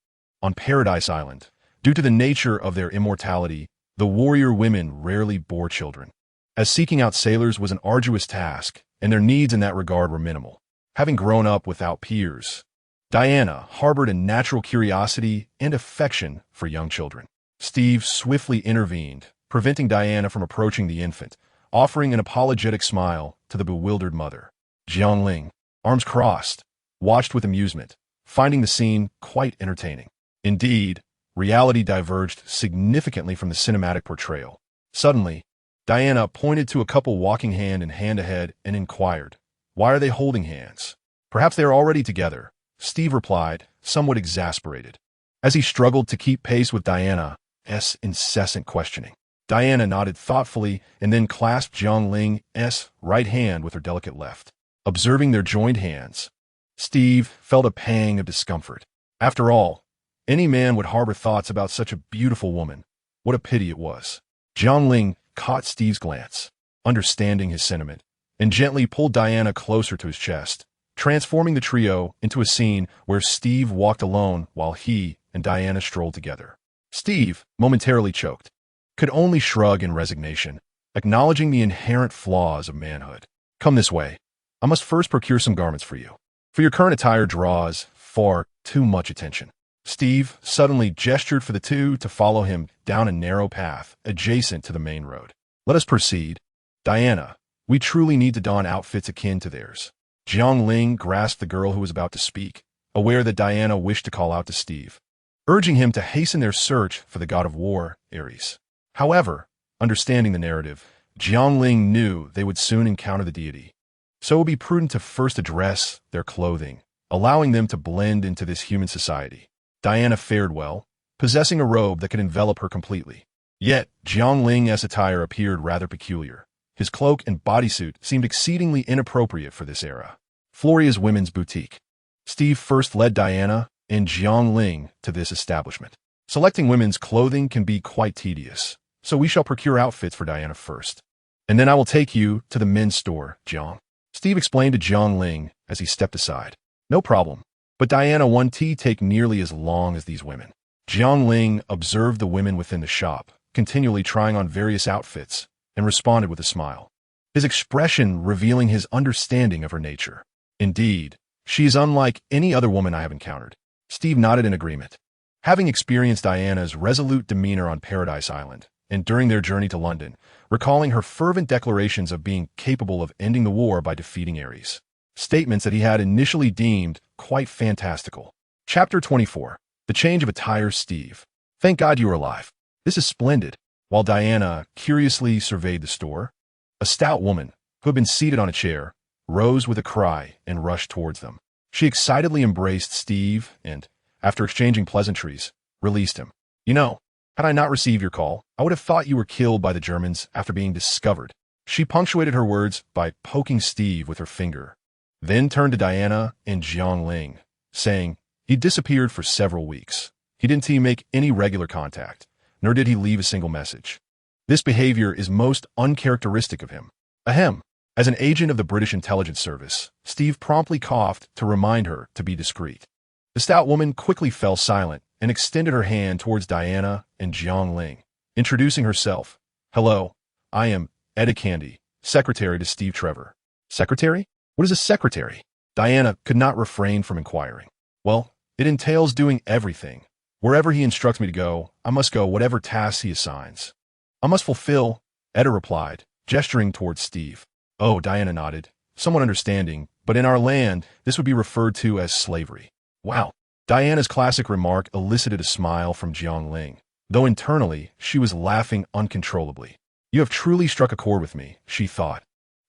On Paradise Island, due to the nature of their immortality, the warrior women rarely bore children, as seeking out sailors was an arduous task, and their needs in that regard were minimal. Having grown up without peers, Diana harbored a natural curiosity and affection for young children. Steve swiftly intervened, preventing Diana from approaching the infant, offering an apologetic smile to the bewildered mother. Jiang Ling, arms crossed, watched with amusement, finding the scene quite entertaining. Indeed, reality diverged significantly from the cinematic portrayal. Suddenly, Diana pointed to a couple walking hand in hand ahead and inquired, "Why are they holding hands?" "Perhaps they are already together," Steve replied, somewhat exasperated, as he struggled to keep pace with Diana's incessant questioning. Diana nodded thoughtfully and then clasped Jiang Ling's right hand with her delicate left. Observing their joined hands, Steve felt a pang of discomfort. After all, any man would harbor thoughts about such a beautiful woman. What a pity it was. Jiang Ling caught Steve's glance, understanding his sentiment, and gently pulled Diana closer to his chest, transforming the trio into a scene where Steve walked alone while he and Diana strolled together. Steve, momentarily choked, could only shrug in resignation, acknowledging the inherent flaws of manhood. "Come this way. I must first procure some garments for you, for your current attire draws far too much attention." Steve suddenly gestured for the two to follow him down a narrow path adjacent to the main road. "Let us proceed. Diana, we truly need to don outfits akin to theirs." Jiang Ling grasped the girl who was about to speak, aware that Diana wished to call out to Steve, urging him to hasten their search for the god of war, Ares. However, understanding the narrative, Jiang Ling knew they would soon encounter the deity, so it would be prudent to first address their clothing, allowing them to blend into this human society. Diana fared well, possessing a robe that could envelop her completely. Yet, Jiang Ling's attire appeared rather peculiar. His cloak and bodysuit seemed exceedingly inappropriate for this era. Floria's Women's Boutique. Steve first led Diana and Jiang Ling to this establishment. Selecting women's clothing can be quite tedious, so we shall procure outfits for Diana first. And then I will take you to the men's store, Jiang. Steve explained to Jiang Ling as he stepped aside. "No problem. But Diana, one tea take nearly as long as these women." Jiang Ling observed the women within the shop, continually trying on various outfits, and responded with a smile, his expression revealing his understanding of her nature. "Indeed, she is unlike any other woman I have encountered." Steve nodded in agreement. Having experienced Diana's resolute demeanor on Paradise Island, and during their journey to London, recalling her fervent declarations of being capable of ending the war by defeating Ares, statements that he had initially deemed quite fantastical. Chapter 24. The Change of Attire. Steve. "Thank God you are alive. This is splendid." While Diana curiously surveyed the store, a stout woman, who had been seated on a chair, rose with a cry and rushed towards them. She excitedly embraced Steve and, after exchanging pleasantries, released him. "You know, had I not received your call, I would have thought you were killed by the Germans after being discovered." She punctuated her words by poking Steve with her finger, then turned to Diana and Jiang Ling, saying, "He disappeared for several weeks. He didn't make any regular contact, nor did he leave a single message. This behavior is most uncharacteristic of him." Ahem. As an agent of the British intelligence service, Steve promptly coughed to remind her to be discreet. The stout woman quickly fell silent and extended her hand towards Diana and Jiang Ling, introducing herself. "Hello, I am Etta Candy, secretary to Steve Trevor." "Secretary? What is a secretary?" Diana could not refrain from inquiring. "Well, it entails doing everything. Wherever he instructs me to go, I must go whatever tasks he assigns. I must fulfill," Etta replied, gesturing towards Steve. "Oh," Diana nodded, somewhat understanding, "but in our land, this would be referred to as slavery." "Wow." Diana's classic remark elicited a smile from Jiang Ling, though internally she was laughing uncontrollably. "You have truly struck a chord with me," she thought,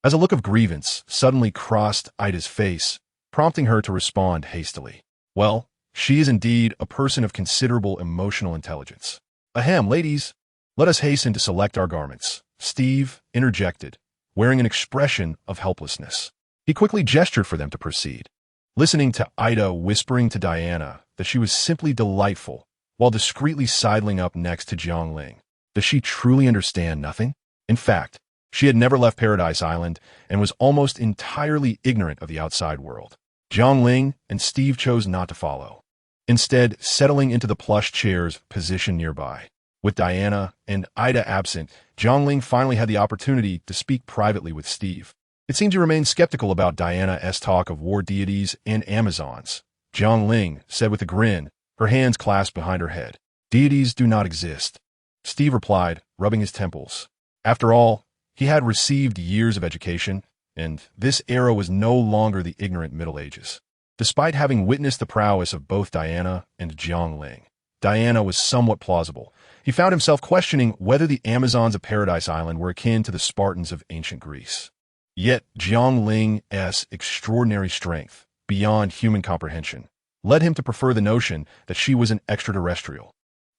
as a look of grievance suddenly crossed Ida's face, prompting her to respond hastily. "Well, she is indeed a person of considerable emotional intelligence." "Ahem, ladies, let us hasten to select our garments," Steve interjected, wearing an expression of helplessness. He quickly gestured for them to proceed, listening to Ida whispering to Diana that she was simply delightful, while discreetly sidling up next to Jiang Ling. Does she truly understand nothing? In fact, she had never left Paradise Island and was almost entirely ignorant of the outside world. Jiang Ling and Steve chose not to follow, instead settling into the plush chairs positioned nearby. With Diana and Ida absent, Jiang Ling finally had the opportunity to speak privately with Steve. It seemed he remained skeptical about Diana's talk of war deities and Amazons. Jiang Ling said with a grin, her hands clasped behind her head, "Deities do not exist. Steve replied, rubbing his temples. After all, he had received years of education, and this era was no longer the ignorant Middle Ages. Despite having witnessed the prowess of both Diana and Jiang Ling, Diana was somewhat plausible. He found himself questioning whether the Amazons of Paradise Island were akin to the Spartans of ancient Greece. Yet Jiang Ling's extraordinary strength, beyond human comprehension, led him to prefer the notion that she was an extraterrestrial.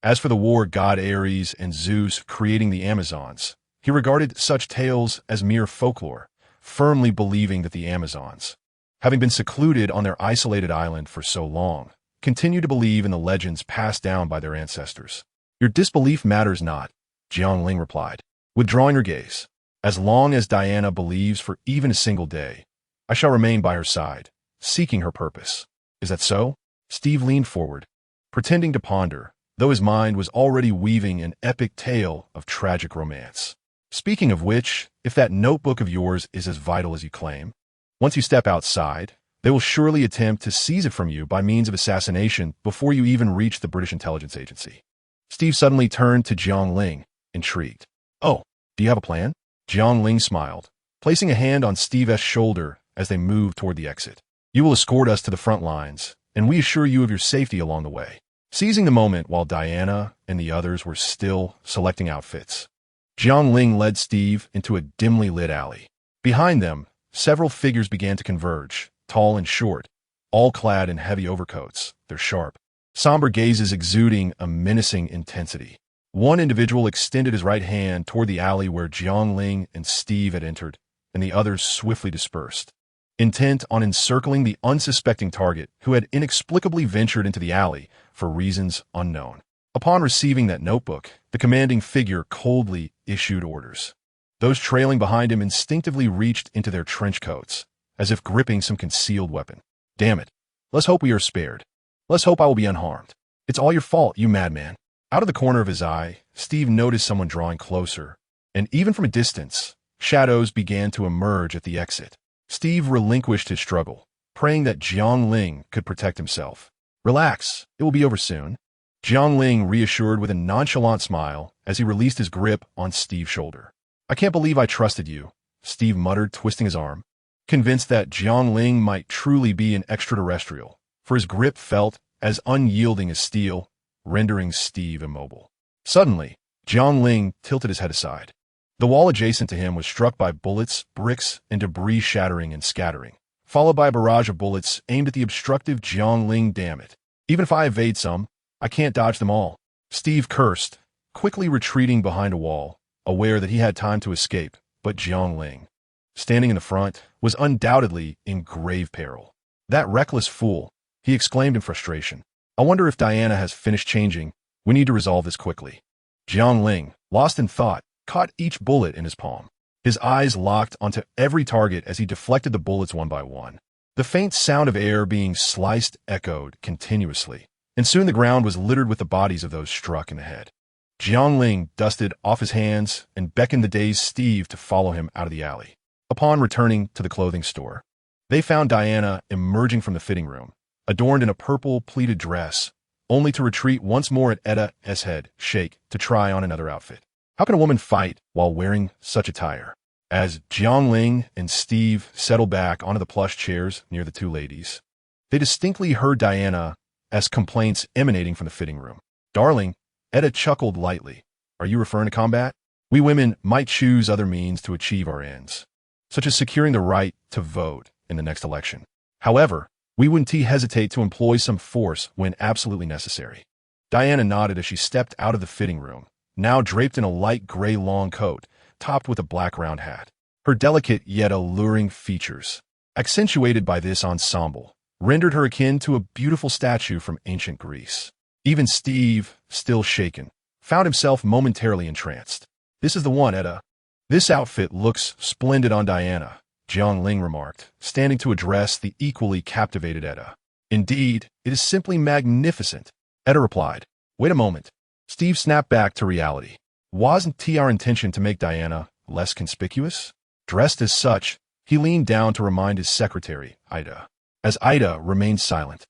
As for the war god Ares and Zeus creating the Amazons, he regarded such tales as mere folklore, firmly believing that the Amazons, having been secluded on their isolated island for so long, continue to believe in the legends passed down by their ancestors. Your disbelief matters not, Jiang Ling replied, withdrawing her gaze. As long as Diana believes for even a single day, I shall remain by her side, seeking her purpose. Is that so? Steve leaned forward, pretending to ponder, though his mind was already weaving an epic tale of tragic romance. Speaking of which, if that notebook of yours is as vital as you claim, once you step outside, they will surely attempt to seize it from you by means of assassination before you even reach the British intelligence agency. Steve suddenly turned to Jiang Ling, intrigued. Oh, do you have a plan? Jiang Ling smiled, placing a hand on Steve's shoulder as they moved toward the exit. You will escort us to the front lines, and we assure you of your safety along the way. Seizing the moment while Diana and the others were still selecting outfits, Jiang Ling led Steve into a dimly lit alley. Behind them, several figures began to converge, tall and short, all clad in heavy overcoats, their sharp, somber gazes exuding a menacing intensity. One individual extended his right hand toward the alley where Jiang Ling and Steve had entered, and the others swiftly dispersed, intent on encircling the unsuspecting target who had inexplicably ventured into the alley for reasons unknown. Upon receiving that notebook, the commanding figure coldly issued orders. Those trailing behind him instinctively reached into their trench coats, as if gripping some concealed weapon. Damn it. Let's hope we are spared. Let's hope I will be unharmed. It's all your fault, you madman. Out of the corner of his eye, Steve noticed someone drawing closer, and even from a distance, shadows began to emerge at the exit. Steve relinquished his struggle, praying that Jiang Ling could protect himself. Relax, it will be over soon. Jiang Ling reassured with a nonchalant smile as he released his grip on Steve's shoulder. I can't believe I trusted you, Steve muttered, twisting his arm, convinced that Jiang Ling might truly be an extraterrestrial, for his grip felt as unyielding as steel, rendering Steve immobile. Suddenly, Jiang Ling tilted his head aside. The wall adjacent to him was struck by bullets, bricks, and debris shattering and scattering, followed by a barrage of bullets aimed at the obstructive Jiang Ling. Damn it. Even if I evade some, I can't dodge them all. Steve cursed, quickly retreating behind a wall, aware that he had time to escape, but Jiang Ling, standing in the front, was undoubtedly in grave peril. That reckless fool, he exclaimed in frustration. I wonder if Diana has finished changing. We need to resolve this quickly. Jiang Ling, lost in thought, caught each bullet in his palm. His eyes locked onto every target as he deflected the bullets one by one. The faint sound of air being sliced echoed continuously, and soon the ground was littered with the bodies of those struck in the head. Jiang Ling dusted off his hands and beckoned the dazed Steve to follow him out of the alley. Upon returning to the clothing store, they found Diana emerging from the fitting room, adorned in a purple pleated dress, only to retreat once more at Etta's head shake to try on another outfit. How can a woman fight while wearing such attire? As Jiang Ling and Steve settled back onto the plush chairs near the two ladies, they distinctly heard Diana's complaints emanating from the fitting room. Darling, Etta chuckled lightly. Are you referring to combat? We women might choose other means to achieve our ends, such as securing the right to vote in the next election. However, we wouldn't hesitate to employ some force when absolutely necessary. Diana nodded as she stepped out of the fitting room, now draped in a light gray long coat, topped with a black round hat. Her delicate yet alluring features, accentuated by this ensemble, rendered her akin to a beautiful statue from ancient Greece. Even Steve, still shaken, found himself momentarily entranced. This is the one, Etta. This outfit looks splendid on Diana, Jiang Ling remarked, standing to address the equally captivated Etta. Indeed, it is simply magnificent, Etta replied. Wait a moment. Steve snapped back to reality. Wasn't our intention to make Diana less conspicuous? Dressed as such, he leaned down to remind his secretary, Ida. As Ida remained silent,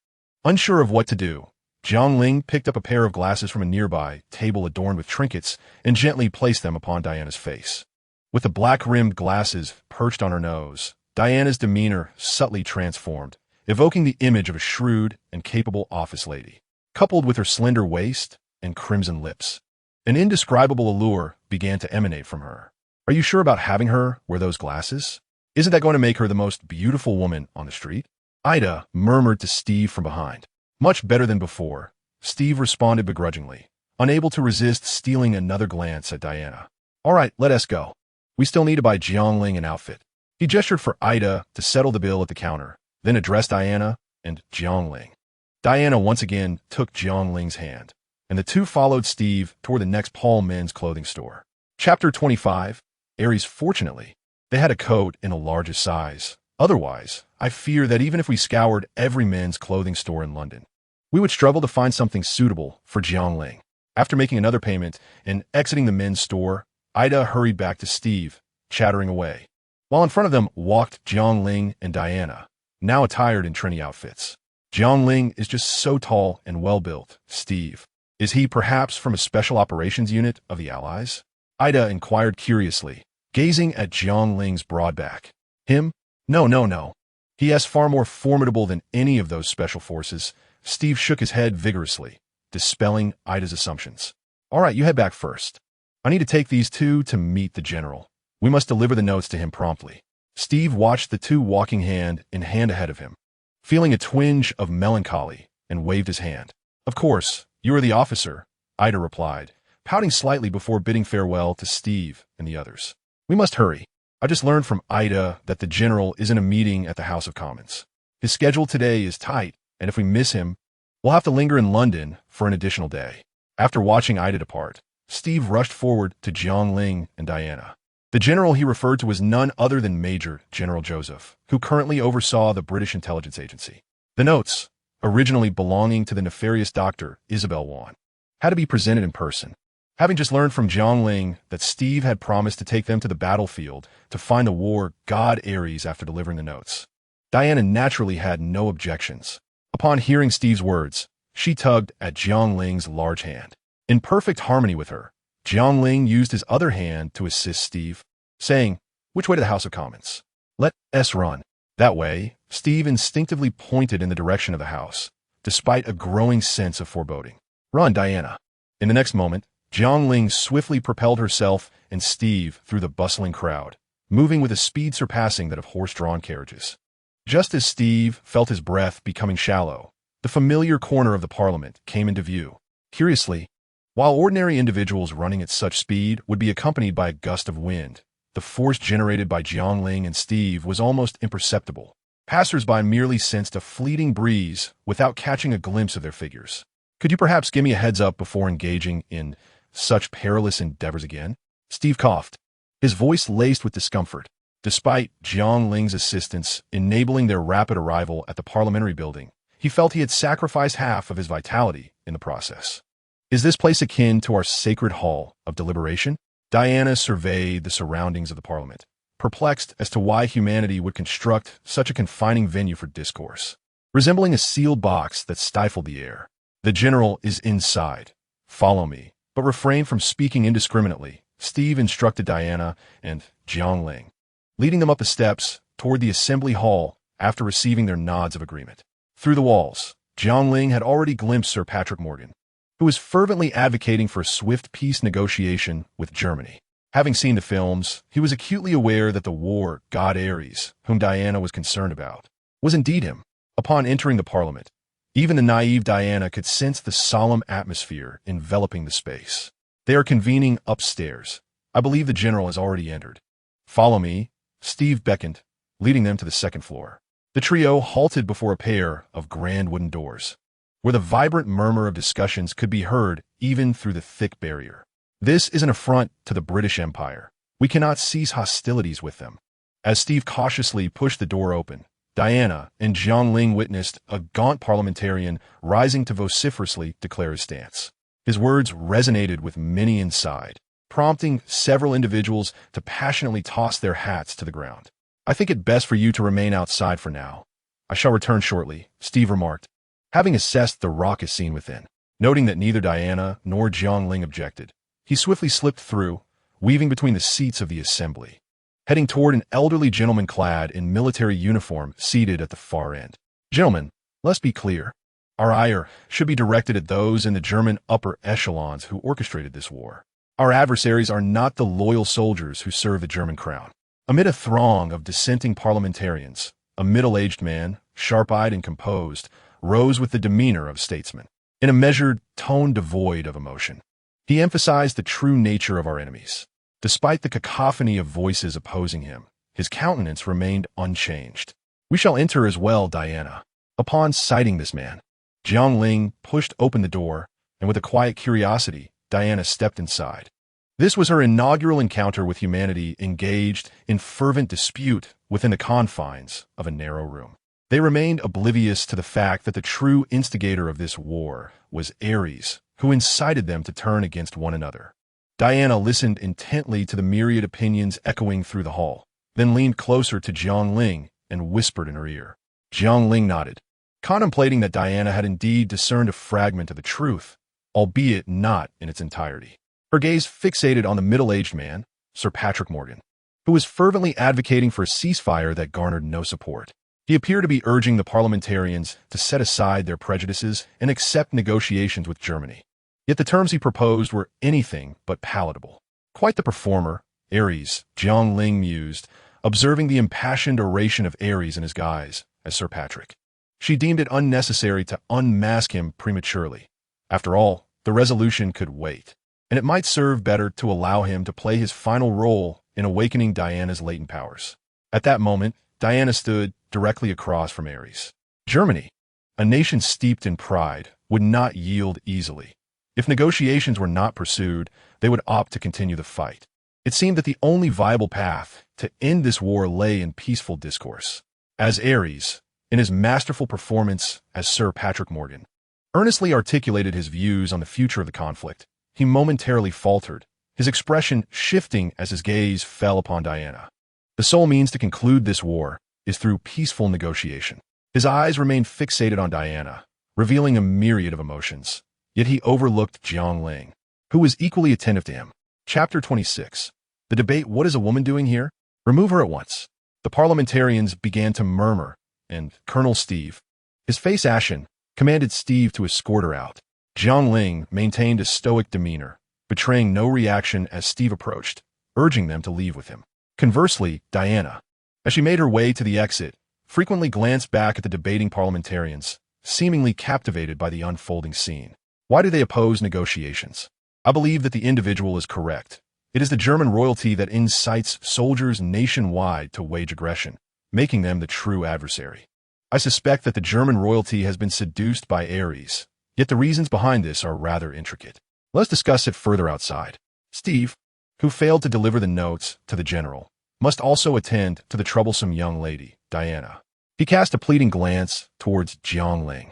unsure of what to do, Jiang Ling picked up a pair of glasses from a nearby table adorned with trinkets and gently placed them upon Diana's face. With the black-rimmed glasses perched on her nose, Diana's demeanor subtly transformed, evoking the image of a shrewd and capable office lady. Coupled with her slender waist and crimson lips, an indescribable allure began to emanate from her. Are you sure about having her wear those glasses? Isn't that going to make her the most beautiful woman on the street? Ida murmured to Steve from behind. Much better than before, Steve responded begrudgingly, unable to resist stealing another glance at Diana. All right, let us go. We still need to buy Jiang Ling an outfit. He gestured for Ida to settle the bill at the counter, then addressed Diana and Jiang Ling. Diana once again took Jiang Ling's hand, and the two followed Steve toward the next Paul men's clothing store. Chapter 25, Aries. Fortunately, they had a coat in a largest size. Otherwise, I fear that even if we scoured every men's clothing store in London, we would struggle to find something suitable for Jiang Ling. After making another payment and exiting the men's store, Ida hurried back to Steve, chattering away, while in front of them walked Jiang Ling and Diana, now attired in trendy outfits. Jiang Ling is just so tall and well-built, Steve. Is he perhaps from a special operations unit of the Allies? Ida inquired curiously, gazing at Jiang Ling's broad back. Him? No. He is far more formidable than any of those special forces. Steve shook his head vigorously, dispelling Ida's assumptions. All right, you head back first. I need to take these two to meet the general. We must deliver the notes to him promptly. Steve watched the two walking hand in hand ahead of him, feeling a twinge of melancholy, and waved his hand. Of course, you are the officer, Ida replied, pouting slightly before bidding farewell to Steve and the others. We must hurry. I just learned from Ida that the general is in a meeting at the House of Commons. His schedule today is tight, and if we miss him, we'll have to linger in London for an additional day. After watching Ida depart, Steve rushed forward to Jiang Ling and Diana. The general he referred to was none other than Major General Joseph, who currently oversaw the British intelligence agency. The notes, originally belonging to the nefarious Dr. Isabel Wan, had to be presented in person. Having just learned from Jiang Ling that Steve had promised to take them to the battlefield to find the war god Ares after delivering the notes, Diana naturally had no objections. Upon hearing Steve's words, she tugged at Jiang Ling's large hand. In perfect harmony with her, Jiang Ling used his other hand to assist Steve, saying, "Which way to the House of Commons?" "Let us run." That way, Steve instinctively pointed in the direction of the house, despite a growing sense of foreboding. "Run, Diana." In the next moment, Jiang Ling swiftly propelled herself and Steve through the bustling crowd, moving with a speed surpassing that of horse-drawn carriages. Just as Steve felt his breath becoming shallow, the familiar corner of the Parliament came into view. Curiously, while ordinary individuals running at such speed would be accompanied by a gust of wind, the force generated by Jiang Ling and Steve was almost imperceptible. Passers-by merely sensed a fleeting breeze without catching a glimpse of their figures. "Could you perhaps give me a heads-up before engaging in such perilous endeavors again?" Steve coughed, his voice laced with discomfort. Despite Jiang Ling's assistance enabling their rapid arrival at the parliamentary building, he felt he had sacrificed half of his vitality in the process. "Is this place akin to our sacred hall of deliberation?" Diana surveyed the surroundings of the parliament, perplexed as to why humanity would construct such a confining venue for discourse. Resembling a sealed box that stifled the air. "The general is inside. Follow me." But refrain from speaking indiscriminately, Steve instructed Diana and Jiang Ling, leading them up the steps toward the assembly hall after receiving their nods of agreement. Through the walls, Jiang Ling had already glimpsed Sir Patrick Morgan, who was fervently advocating for a swift peace negotiation with Germany. Having seen the films, he was acutely aware that the war god Ares, whom Diana was concerned about, was indeed him. Upon entering the parliament, even the naive Diana could sense the solemn atmosphere enveloping the space. "They are convening upstairs. I believe the general has already entered." "Follow me," Steve beckoned, leading them to the second floor. The trio halted before a pair of grand wooden doors, where the vibrant murmur of discussions could be heard even through the thick barrier. "This is an affront to the British Empire. We cannot cease hostilities with them." As Steve cautiously pushed the door open, Diana and Jiang Ling witnessed a gaunt parliamentarian rising to vociferously declare his stance. His words resonated with many inside, prompting several individuals to passionately toss their hats to the ground. "I think it best for you to remain outside for now. I shall return shortly," Steve remarked, Having assessed the raucous scene within, noting that neither Diana nor Jiang Ling objected, he swiftly slipped through, weaving between the seats of the assembly, heading toward an elderly gentleman clad in military uniform seated at the far end. Gentlemen, let's be clear. Our ire should be directed at those in the German upper echelons who orchestrated this war. Our adversaries are not the loyal soldiers who serve the German crown. Amid a throng of dissenting parliamentarians, a middle-aged man, sharp-eyed and composed, rose with the demeanor of a statesman. In a measured tone devoid of emotion, he emphasized the true nature of our enemies. Despite the cacophony of voices opposing him, his countenance remained unchanged. We shall enter as well, Diana. Upon sighting this man, Jiang Ling pushed open the door, and with a quiet curiosity, Diana stepped inside. This was her inaugural encounter with humanity engaged in fervent dispute within the confines of a narrow room. They remained oblivious to the fact that the true instigator of this war was Ares, who incited them to turn against one another. Diana listened intently to the myriad opinions echoing through the hall, then leaned closer to Jiang Ling and whispered in her ear. Jiang Ling nodded, contemplating that Diana had indeed discerned a fragment of the truth, albeit not in its entirety. Her gaze fixated on the middle-aged man, Sir Patrick Morgan, who was fervently advocating for a ceasefire that garnered no support. He appeared to be urging the parliamentarians to set aside their prejudices and accept negotiations with Germany. Yet the terms he proposed were anything but palatable. Quite the performer, Ares, Jiang Ling mused, observing the impassioned oration of Ares in his guise as Sir Patrick. She deemed it unnecessary to unmask him prematurely. After all, the resolution could wait, and it might serve better to allow him to play his final role in awakening Diana's latent powers. At that moment, Diana stood directly across from Ares. Germany, a nation steeped in pride, would not yield easily. If negotiations were not pursued, they would opt to continue the fight. It seemed that the only viable path to end this war lay in peaceful discourse. As Ares, in his masterful performance as Sir Patrick Morgan, earnestly articulated his views on the future of the conflict, he momentarily faltered, his expression shifting as his gaze fell upon Diana. The sole means to conclude this war is through peaceful negotiation. His eyes remained fixated on Diana, revealing a myriad of emotions. Yet he overlooked Jiang Ling, who was equally attentive to him. Chapter 26. The debate, what is a woman doing here? Remove her at once. The parliamentarians began to murmur, and Colonel Steve, his face ashen, commanded Steve to escort her out. Jiang Ling maintained a stoic demeanor, betraying no reaction as Steve approached, urging them to leave with him. Conversely, Diana, as she made her way to the exit, frequently glanced back at the debating parliamentarians, seemingly captivated by the unfolding scene. Why do they oppose negotiations? I believe that the individual is correct. It is the German royalty that incites soldiers nationwide to wage aggression, making them the true adversary. I suspect that the German royalty has been seduced by Ares, yet the reasons behind this are rather intricate. Let's discuss it further outside. Steve, who failed to deliver the notes to the general, must also attend to the troublesome young lady, Diana. He cast a pleading glance towards Jiang Ling,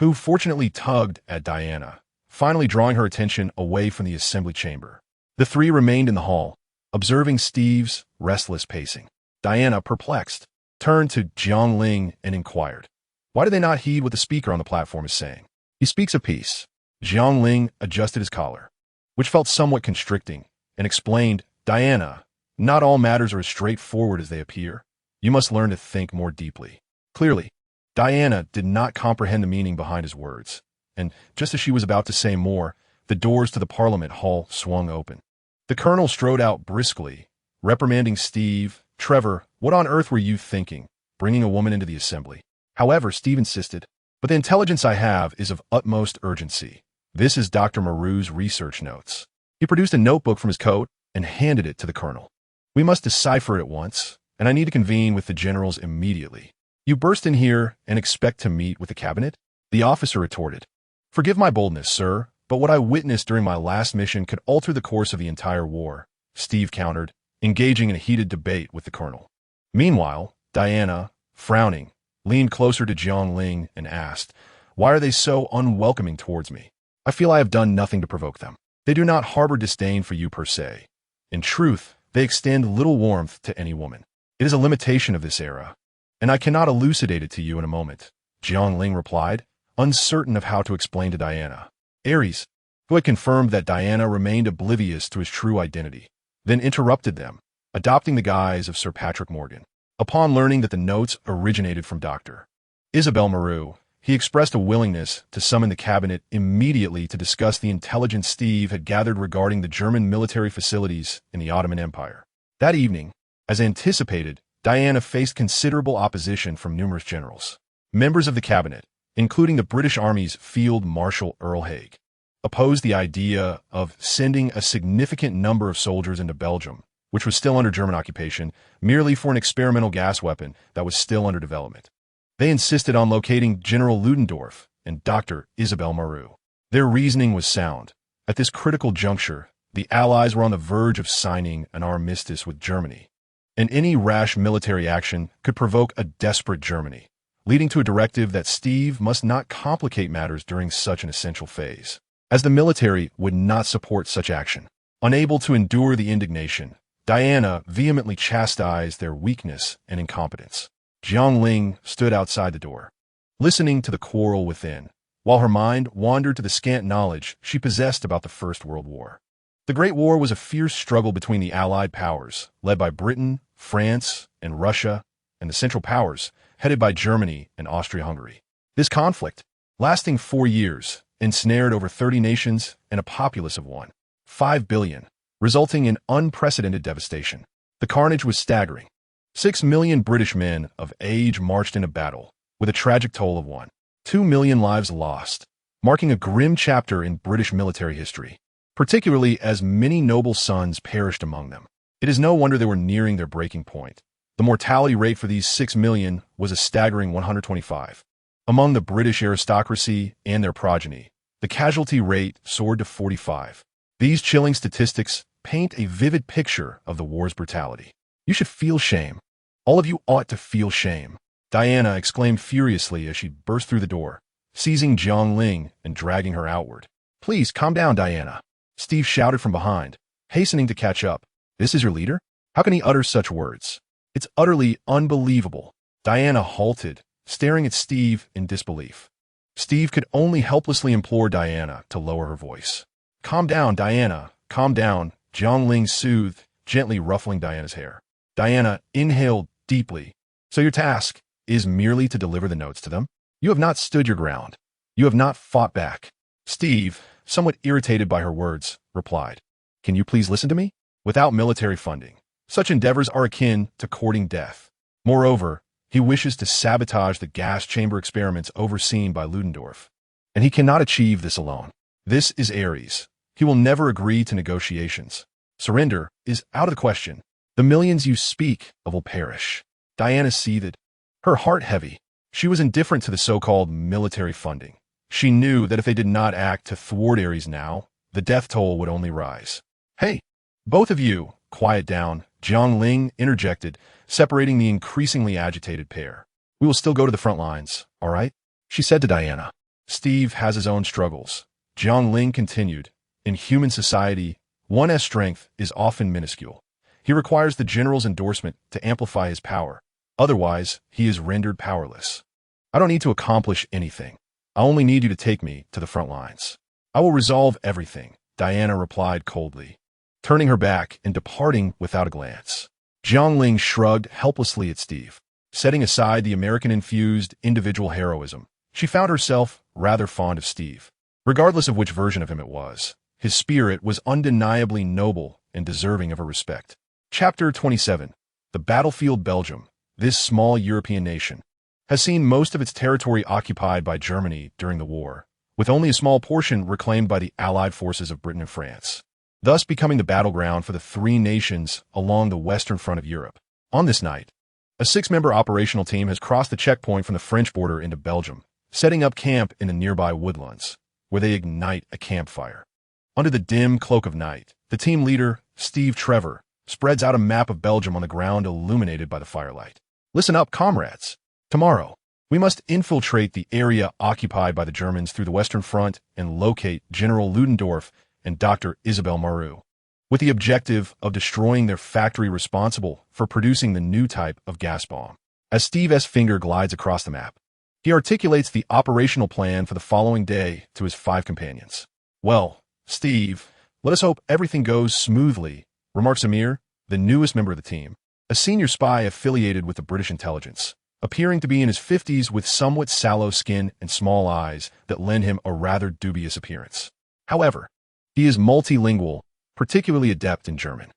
who fortunately tugged at Diana, finally drawing her attention away from the assembly chamber. The three remained in the hall, observing Steve's restless pacing. Diana, perplexed, turned to Jiang Ling and inquired, "Why do they not heed what the speaker on the platform is saying? He speaks of peace." Jiang Ling adjusted his collar, which felt somewhat constricting, and explained, "Diana, not all matters are as straightforward as they appear. You must learn to think more deeply." Clearly, Diana did not comprehend the meaning behind his words, and just as she was about to say more, the doors to the Parliament Hall swung open. The colonel strode out briskly, reprimanding Steve. "Trevor, what on earth were you thinking, bringing a woman into the assembly?" However, Steve insisted, "But the intelligence I have is of utmost urgency. This is Dr. Maru's research notes." He produced a notebook from his coat and handed it to the colonel. "We must decipher it at once, and I need to convene with the generals immediately." "You burst in here and expect to meet with the cabinet?" The officer retorted. "Forgive my boldness, sir, but what I witnessed during my last mission could alter the course of the entire war," Steve countered, engaging in a heated debate with the colonel. Meanwhile, Diana, frowning, leaned closer to Jiang Ling and asked, "Why are they so unwelcoming towards me? I feel I have done nothing to provoke them. They do not harbor disdain for you per se. In truth, they extend little warmth to any woman. It is a limitation of this era, and I cannot elucidate it to you in a moment," Jiang Ling replied, uncertain of how to explain to Diana. Ares, who had confirmed that Diana remained oblivious to his true identity, then interrupted them, adopting the guise of Sir Patrick Morgan. Upon learning that the notes originated from Dr. Isabel Marou, he expressed a willingness to summon the cabinet immediately to discuss the intelligence Steve had gathered regarding the German military facilities in the Ottoman Empire. That evening, as anticipated, Diana faced considerable opposition from numerous generals. Members of the cabinet, including the British Army's Field Marshal Earl Haig, opposed the idea of sending a significant number of soldiers into Belgium, which was still under German occupation, merely for an experimental gas weapon that was still under development. They insisted on locating General Ludendorff and Dr. Isabel Marou. Their reasoning was sound. At this critical juncture, the Allies were on the verge of signing an armistice with Germany, and any rash military action could provoke a desperate Germany, leading to a directive that Steve must not complicate matters during such an essential phase, as the military would not support such action. Unable to endure the indignation, Diana vehemently chastised their weakness and incompetence. Jiang Ling stood outside the door, listening to the quarrel within, while her mind wandered to the scant knowledge she possessed about the First World War. The Great War was a fierce struggle between the Allied powers, led by Britain, France, and Russia, and the Central Powers, headed by Germany and Austria-Hungary. This conflict, lasting 4 years, ensnared over 30 nations and a populace of 1.5 billion, resulting in unprecedented devastation. The carnage was staggering. 6 million British men of age marched into battle, with a tragic toll of 1.2 million lives lost, marking a grim chapter in British military history, particularly as many noble sons perished among them. It is no wonder they were nearing their breaking point. The mortality rate for these 6 million was a staggering 125. Among the British aristocracy and their progeny, the casualty rate soared to 45. These chilling statistics paint a vivid picture of the war's brutality. You should feel shame. All of you ought to feel shame, Diana exclaimed furiously as she burst through the door, seizing Jiang Ling and dragging her outward. Please, calm down, Diana, Steve shouted from behind, hastening to catch up. This is your leader? How can he utter such words? It's utterly unbelievable. Diana halted, staring at Steve in disbelief. Steve could only helplessly implore Diana to lower her voice. Calm down, Diana, calm down, Jiang Ling soothed, gently ruffling Diana's hair. Diana inhaled deeply. So your task is merely to deliver the notes to them? You have not stood your ground. You have not fought back. Steve, somewhat irritated by her words, replied, Can you please listen to me? Without military funding, such endeavors are akin to courting death. Moreover, he wishes to sabotage the gas chamber experiments overseen by Ludendorff, and he cannot achieve this alone. This is Ares. He will never agree to negotiations. Surrender is out of the question. The millions you speak of will perish. Diana seethed, her heart heavy. She was indifferent to the so-called military funding. She knew that if they did not act to thwart Ares now, the death toll would only rise. Hey, both of you, quiet down, Jiang Ling interjected, separating the increasingly agitated pair. We will still go to the front lines, all right? She said to Diana. Steve has his own struggles. Jiang Ling continued. In human society, one's strength is often minuscule. He requires the general's endorsement to amplify his power. Otherwise, he is rendered powerless. I don't need to accomplish anything. I only need you to take me to the front lines. I will resolve everything, Diana replied coldly, turning her back and departing without a glance. Jiang Ling shrugged helplessly at Steve. Setting aside the American-infused individual heroism, she found herself rather fond of Steve. Regardless of which version of him it was, his spirit was undeniably noble and deserving of her respect. Chapter 27. The battlefield Belgium, this small European nation, has seen most of its territory occupied by Germany during the war, with only a small portion reclaimed by the Allied forces of Britain and France, thus becoming the battleground for the 3 nations along the western front of Europe. On this night, a 6-member operational team has crossed the checkpoint from the French border into Belgium, setting up camp in the nearby woodlands, where they ignite a campfire. Under the dim cloak of night, the team leader, Steve Trevor, spreads out a map of Belgium on the ground illuminated by the firelight. Listen up, comrades. Tomorrow, we must infiltrate the area occupied by the Germans through the Western Front and locate General Ludendorff and Dr. Isabel Marou, with the objective of destroying their factory responsible for producing the new type of gas bomb. As Steve's finger glides across the map, He articulates the operational plan for the following day to his 5 companions. "Well, Steve, let us hope everything goes smoothly," remarks Amir, the newest member of the team, a senior spy affiliated with the British intelligence, appearing to be in his 50s with somewhat sallow skin and small eyes that lend him a rather dubious appearance. However, he is multilingual, particularly adept in German.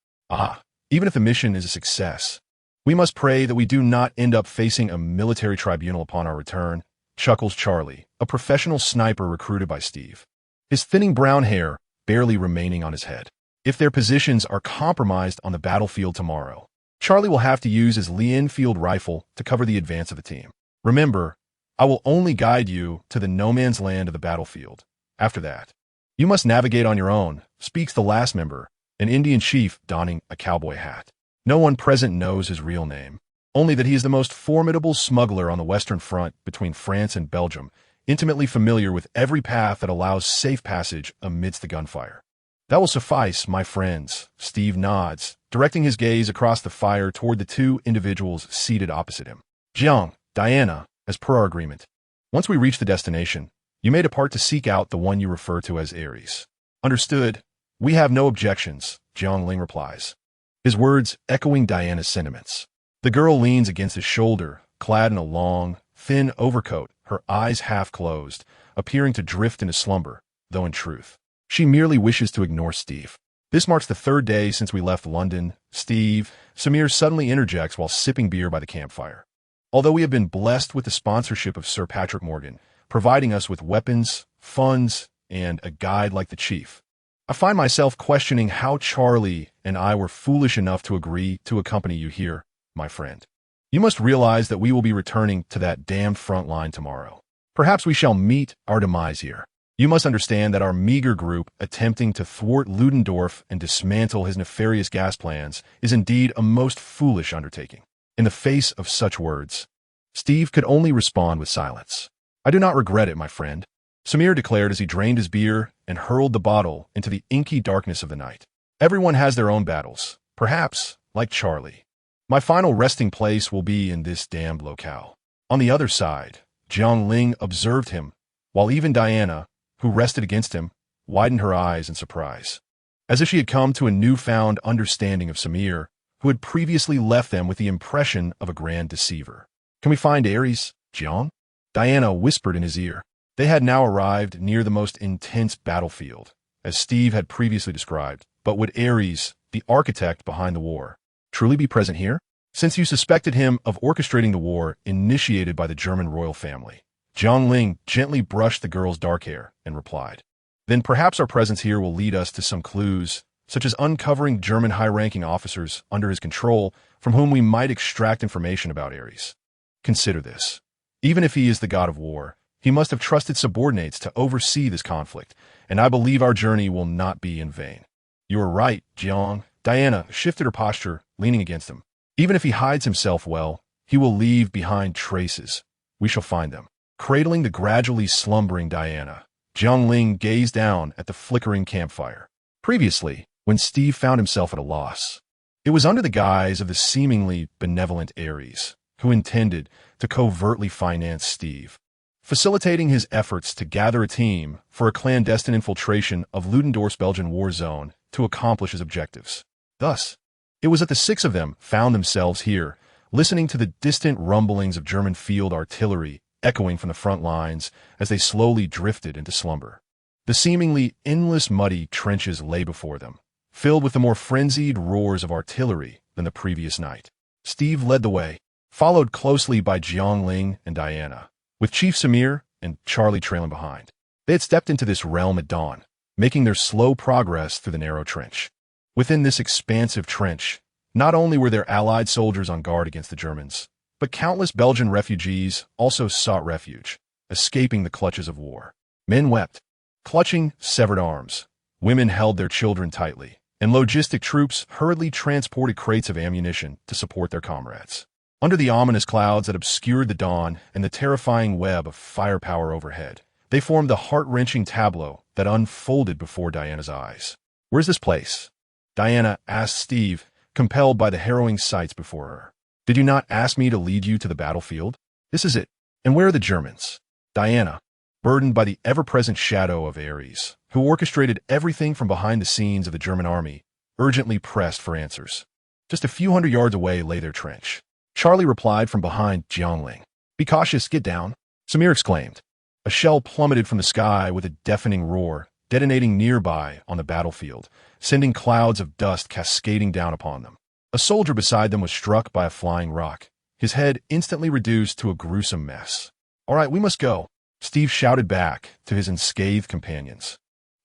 Even if the mission is a success, we must pray that we do not end up facing a military tribunal upon our return, chuckles Charlie, a professional sniper recruited by Steve, his thinning brown hair barely remaining on his head. If their positions are compromised on the battlefield tomorrow, Charlie will have to use his Lee-Enfield rifle to cover the advance of the team. "Remember, I will only guide you to the no-man's land of the battlefield. After that, you must navigate on your own," speaks the last member, an Indian chief donning a cowboy hat. No one present knows his real name, only that he is the most formidable smuggler on the Western Front between France and Belgium, intimately familiar with every path that allows safe passage amidst the gunfire. "That will suffice, my friends," Steve nods, directing his gaze across the fire toward the 2 individuals seated opposite him. "Jiang, Diana, as per our agreement, once we reach the destination, you may depart to seek out the one you refer to as Ares." "Understood. We have no objections," Jiang Ling replies, his words echoing Diana's sentiments. The girl leans against his shoulder, clad in a long, thin overcoat, her eyes half closed, appearing to drift into slumber, though in truth, she merely wishes to ignore Steve. "This marks the 3rd day since we left London, Steve," Samir suddenly interjects while sipping beer by the campfire. "Although we have been blessed with the sponsorship of Sir Patrick Morgan, providing us with weapons, funds, and a guide like the chief, I find myself questioning how Charlie and I were foolish enough to agree to accompany you here, my friend. You must realize that we will be returning to that damned front line tomorrow. Perhaps we shall meet our demise here. You must understand that our meager group attempting to thwart Ludendorff and dismantle his nefarious gas plans is indeed a most foolish undertaking." In the face of such words, Steve could only respond with silence. "I do not regret it, my friend," Samir declared as he drained his beer and hurled the bottle into the inky darkness of the night. "Everyone has their own battles, perhaps, like Charlie. My final resting place will be in this damned locale." On the other side, Jiang Ling observed him, while even Diana, who rested against him, widened her eyes in surprise, as if she had come to a newfound understanding of Samir, who had previously left them with the impression of a grand deceiver. "Can we find Ares, Jiang?" Diana whispered in his ear. They had now arrived near the most intense battlefield, as Steve had previously described, but would Ares, the architect behind the war, truly be present here? Since you suspected him of orchestrating the war initiated by the German royal family, Jiang Ling gently brushed the girl's dark hair and replied, "Then perhaps our presence here will lead us to some clues, such as uncovering German high-ranking officers under his control from whom we might extract information about Ares. Consider this. Even if he is the god of war, he must have trusted subordinates to oversee this conflict, and I believe our journey will not be in vain." "You are right, Jiang." Diana shifted her posture, leaning against him. "Even if he hides himself well, he will leave behind traces. We shall find them." Cradling the gradually slumbering Diana, Jiang Ling gazed down at the flickering campfire. Previously, when Steve found himself at a loss, it was under the guise of the seemingly benevolent Ares, who intended to covertly finance Steve, facilitating his efforts to gather a team for a clandestine infiltration of Ludendorff's Belgian war zone to accomplish his objectives. Thus, it was that the 6 of them found themselves here, listening to the distant rumblings of German field artillery echoing from the front lines as they slowly drifted into slumber. The seemingly endless muddy trenches lay before them, filled with the more frenzied roars of artillery than the previous night. Steve led the way, followed closely by Jiang Ling and Diana, with Chief Samir and Charlie trailing behind. They had stepped into this realm at dawn, making their slow progress through the narrow trench. Within this expansive trench, not only were there Allied soldiers on guard against the Germans, but countless Belgian refugees also sought refuge, escaping the clutches of war. Men wept, clutching severed arms. Women held their children tightly, and logistic troops hurriedly transported crates of ammunition to support their comrades. Under the ominous clouds that obscured the dawn and the terrifying web of firepower overhead, they formed the heart-wrenching tableau that unfolded before Diana's eyes. "Where's this place?" Diana asked Steve, compelled by the harrowing sights before her. "Did you not ask me to lead you to the battlefield? This is it." And where are the Germans? Diana, burdened by the ever-present shadow of Ares, who orchestrated everything from behind the scenes of the German army, urgently pressed for answers. Just a few hundred yards away lay their trench. Charlie replied from behind Jiang Ling. Be cautious, get down, Samir exclaimed. A shell plummeted from the sky with a deafening roar, detonating nearby on the battlefield, sending clouds of dust cascading down upon them. A soldier beside them was struck by a flying rock, his head instantly reduced to a gruesome mess. All right, we must go, Steve shouted back to his unscathed companions.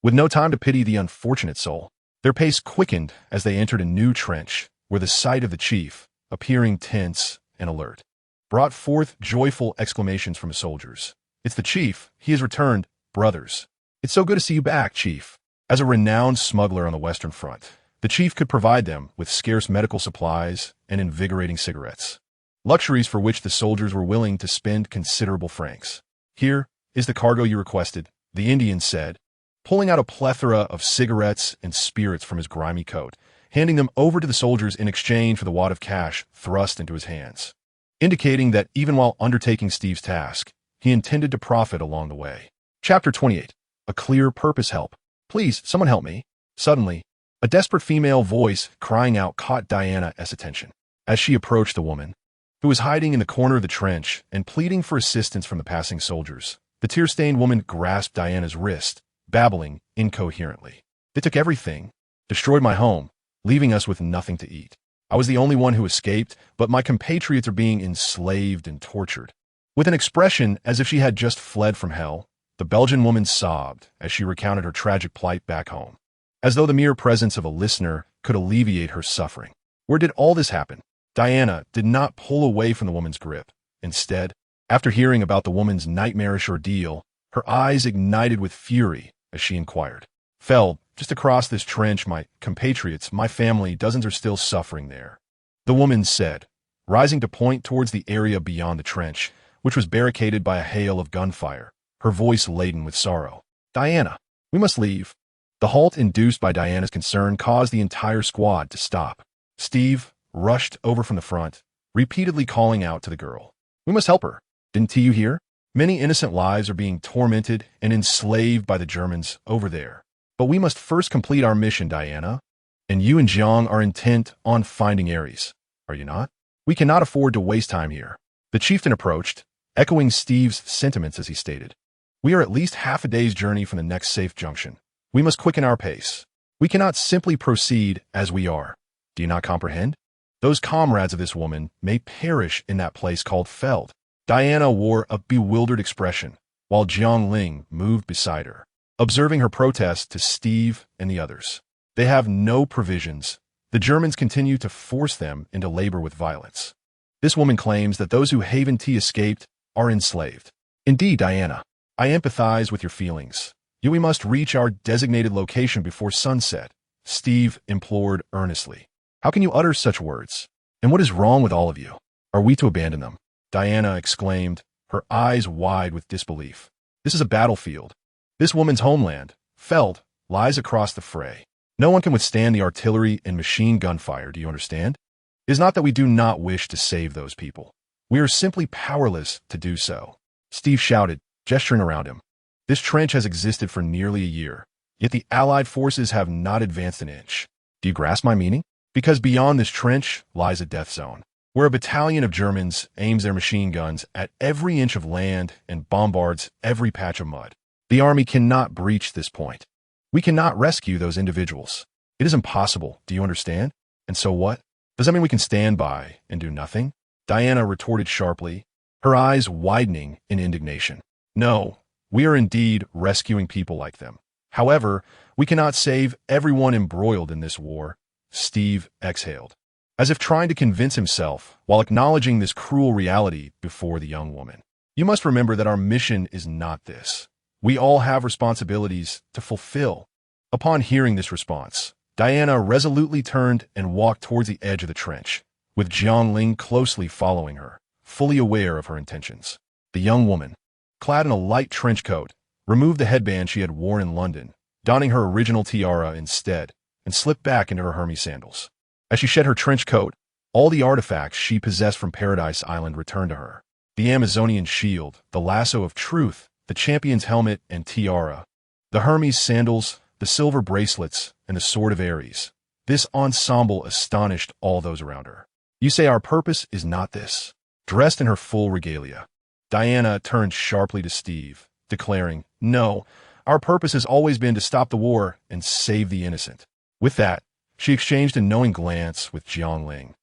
With no time to pity the unfortunate soul, their pace quickened as they entered a new trench, where the sight of the chief, appearing tense and alert, brought forth joyful exclamations from his soldiers. It's the chief. He has returned, brothers. It's so good to see you back, chief. As a renowned smuggler on the Western Front, the chief could provide them with scarce medical supplies and invigorating cigarettes, luxuries for which the soldiers were willing to spend considerable francs. Here is the cargo you requested, the Indian said, pulling out a plethora of cigarettes and spirits from his grimy coat, handing them over to the soldiers in exchange for the wad of cash thrust into his hands, indicating that even while undertaking Steve's task, he intended to profit along the way. Chapter 28. A clear purpose. Help. Please, someone help me. Suddenly, a desperate female voice crying out caught Diana's attention. As she approached the woman, who was hiding in the corner of the trench and pleading for assistance from the passing soldiers, the tear-stained woman grasped Diana's wrist, babbling incoherently. They took everything, destroyed my home, leaving us with nothing to eat. I was the only one who escaped, but my compatriots are being enslaved and tortured. With an expression as if she had just fled from hell, the Belgian woman sobbed as she recounted her tragic plight back home, as though the mere presence of a listener could alleviate her suffering. Where did all this happen? Diana did not pull away from the woman's grip. Instead, after hearing about the woman's nightmarish ordeal, her eyes ignited with fury as she inquired. Fell, just across this trench, my compatriots, my family, dozens are still suffering there. The woman said, rising to point towards the area beyond the trench, which was barricaded by a hail of gunfire, her voice laden with sorrow. Diana, we must leave. The halt induced by Diana's concern caused the entire squad to stop. Steve rushed over from the front, repeatedly calling out to the girl. We must help her. Didn't you hear? Many innocent lives are being tormented and enslaved by the Germans over there. But we must first complete our mission, Diana. And you and Jiang are intent on finding Ares, are you not? We cannot afford to waste time here. The chieftain approached, echoing Steve's sentiments as he stated. We are at least half a day's journey from the next safe junction. We must quicken our pace. We cannot simply proceed as we are. Do you not comprehend? Those comrades of this woman may perish in that place called Feld. Diana wore a bewildered expression, while Jiang Ling moved beside her, observing her protest to Steve and the others. They have no provisions. The Germans continue to force them into labor with violence. This woman claims that those who Haven T escaped are enslaved. Indeed, Diana, I empathize with your feelings. Yet we must reach our designated location before sunset, Steve implored earnestly. How can you utter such words? And what is wrong with all of you? Are we to abandon them? Diana exclaimed, her eyes wide with disbelief. This is a battlefield. This woman's homeland, Feld, lies across the fray. No one can withstand the artillery and machine gun fire, do you understand? It is not that we do not wish to save those people. We are simply powerless to do so. Steve shouted, gesturing around him. This trench has existed for nearly a year, yet the Allied forces have not advanced an inch. Do you grasp my meaning? Because beyond this trench lies a death zone, where a battalion of Germans aims their machine guns at every inch of land and bombards every patch of mud. The army cannot breach this point. We cannot rescue those individuals. It is impossible, do you understand? And so what? Does that mean we can stand by and do nothing? Diana retorted sharply, her eyes widening in indignation. No, we are indeed rescuing people like them. However, we cannot save everyone embroiled in this war. Steve exhaled, as if trying to convince himself while acknowledging this cruel reality before the young woman. You must remember that our mission is not this. We all have responsibilities to fulfill. Upon hearing this response, Diana resolutely turned and walked towards the edge of the trench, with Jiang Ling closely following her, fully aware of her intentions. The young woman, clad in a light trench coat, removed the headband she had worn in London, donning her original tiara instead, and slipped back into her Hermes sandals. As she shed her trench coat, all the artifacts she possessed from Paradise Island returned to her. The Amazonian shield, the lasso of truth, the champion's helmet and tiara, the Hermes sandals, the silver bracelets, and the sword of Ares. This ensemble astonished all those around her. You say our purpose is not this. Dressed in her full regalia, Diana turned sharply to Steve, declaring, "No, our purpose has always been to stop the war and save the innocent." With that, she exchanged a knowing glance with Jiang Ling,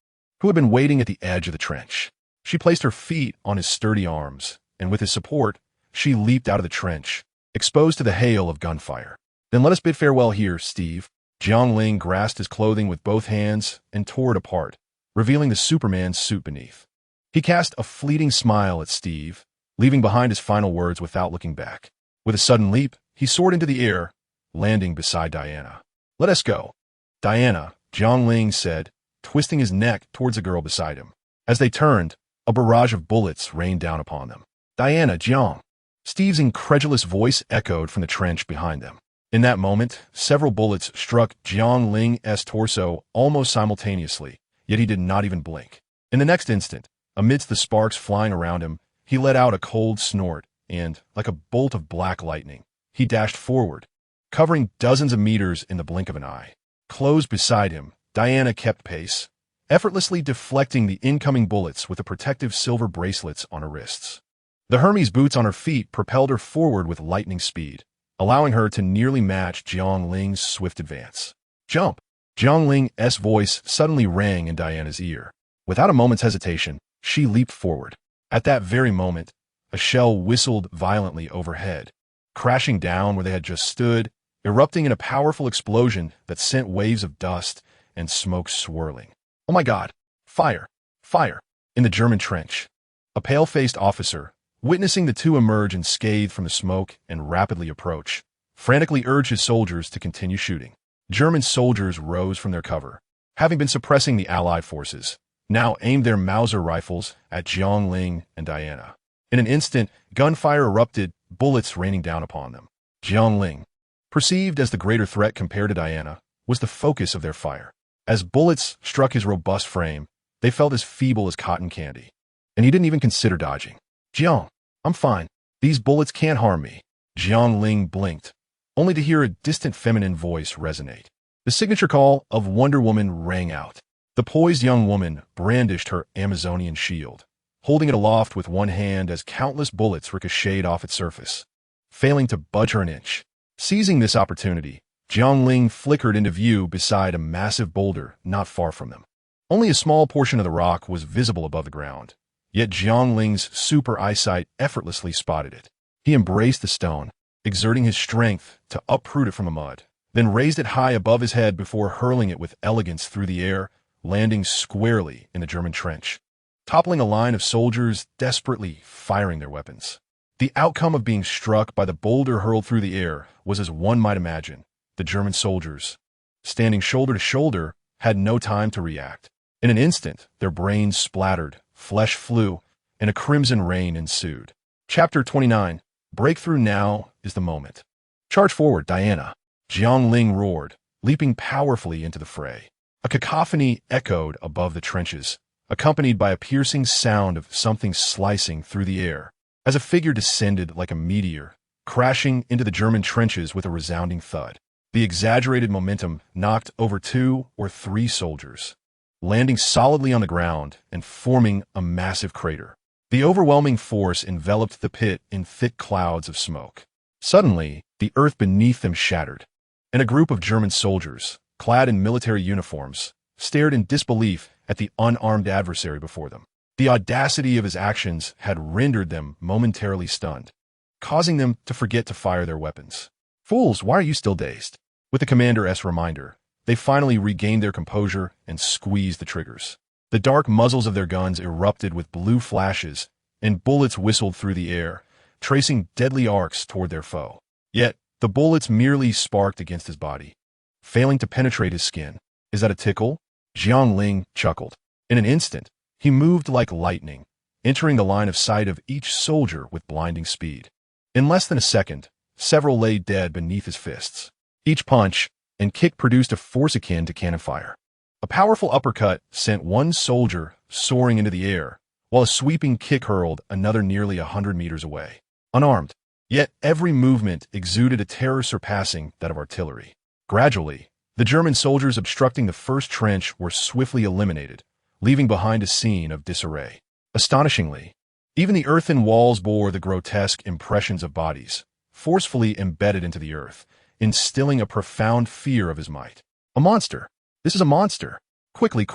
who had been waiting at the edge of the trench. She placed her feet on his sturdy arms, and with his support, she leaped out of the trench, exposed to the hail of gunfire. "Then let us bid farewell here, Steve." Jiang Ling grasped his clothing with both hands and tore it apart, revealing the Superman suit beneath. He cast a fleeting smile at Steve, leaving behind his final words without looking back. With a sudden leap, he soared into the air, landing beside Diana. "Let us go." "Diana," Jiang Ling said, twisting his neck towards the girl beside him. As they turned, a barrage of bullets rained down upon them. "Diana, Jiang." Steve's incredulous voice echoed from the trench behind them. In that moment, several bullets struck Jiang Ling's torso almost simultaneously, yet he did not even blink. In the next instant, amidst the sparks flying around him, he let out a cold snort, and, like a bolt of black lightning, he dashed forward, covering dozens of meters in the blink of an eye. Close beside him, Diana kept pace, effortlessly deflecting the incoming bullets with the protective silver bracelets on her wrists. The Hermes boots on her feet propelled her forward with lightning speed, allowing her to nearly match Jiang Ling's swift advance. "Jump!" Jiang Ling's voice suddenly rang in Diana's ear. Without a moment's hesitation, she leaped forward. At that very moment, a shell whistled violently overhead, crashing down where they had just stood, erupting in a powerful explosion that sent waves of dust and smoke swirling. "Oh my God! Fire! Fire!" In the German trench, a pale-faced officer, witnessing the two emerge unscathed from the smoke and rapidly approach, frantically urged his soldiers to continue shooting. German soldiers rose from their cover, having been suppressing the Allied forces, now aimed their Mauser rifles at Jiang Ling and Diana. In an instant, gunfire erupted, bullets raining down upon them. Jiang Ling, perceived as the greater threat compared to Diana, was the focus of their fire. As bullets struck his robust frame, they felt as feeble as cotton candy, and he didn't even consider dodging. "Jiang, I'm fine. These bullets can't harm me." Jiang Ling blinked, only to hear a distant feminine voice resonate. The signature call of Wonder Woman rang out. The poised young woman brandished her Amazonian shield, holding it aloft with one hand as countless bullets ricocheted off its surface, failing to budge her an inch. Seizing this opportunity, Jiang Ling flickered into view beside a massive boulder not far from them. Only a small portion of the rock was visible above the ground, yet Jiang Ling's super eyesight effortlessly spotted it. He embraced the stone, exerting his strength to uproot it from the mud, then raised it high above his head before hurling it with elegance through the air, landing squarely in the German trench, toppling a line of soldiers desperately firing their weapons. The outcome of being struck by the boulder hurled through the air was as one might imagine. The German soldiers, standing shoulder to shoulder, had no time to react. In an instant, their brains splattered, flesh flew, and a crimson rain ensued. Chapter 29. Breakthrough now is the moment. "Charge forward, Diana!" Jiang Ling roared, leaping powerfully into the fray. A cacophony echoed above the trenches, accompanied by a piercing sound of something slicing through the air, as a figure descended like a meteor, crashing into the German trenches with a resounding thud. The exaggerated momentum knocked over 2 or 3 soldiers, landing solidly on the ground and forming a massive crater. The overwhelming force enveloped the pit in thick clouds of smoke. Suddenly, the earth beneath them shattered, and a group of German soldiers, clad in military uniforms, stared in disbelief at the unarmed adversary before them. The audacity of his actions had rendered them momentarily stunned, causing them to forget to fire their weapons. "Fools, why are you still dazed?" With the commander's reminder, they finally regained their composure and squeezed the triggers. The dark muzzles of their guns erupted with blue flashes, and bullets whistled through the air, tracing deadly arcs toward their foe. Yet, the bullets merely sparked against his body, failing to penetrate his skin. "Is that a tickle?" Jiang Ling chuckled. In an instant, he moved like lightning, entering the line of sight of each soldier with blinding speed. In less than a second, several lay dead beneath his fists. Each punch and kick produced a force akin to cannon fire. A powerful uppercut sent one soldier soaring into the air, while a sweeping kick hurled another nearly 100 meters away. Unarmed, yet every movement exuded a terror surpassing that of artillery. Gradually, the German soldiers obstructing the first trench were swiftly eliminated, leaving behind a scene of disarray. Astonishingly, even the earthen walls bore the grotesque impressions of bodies, forcefully embedded into the earth, instilling a profound fear of his might. A monster! This is a monster! Quickly!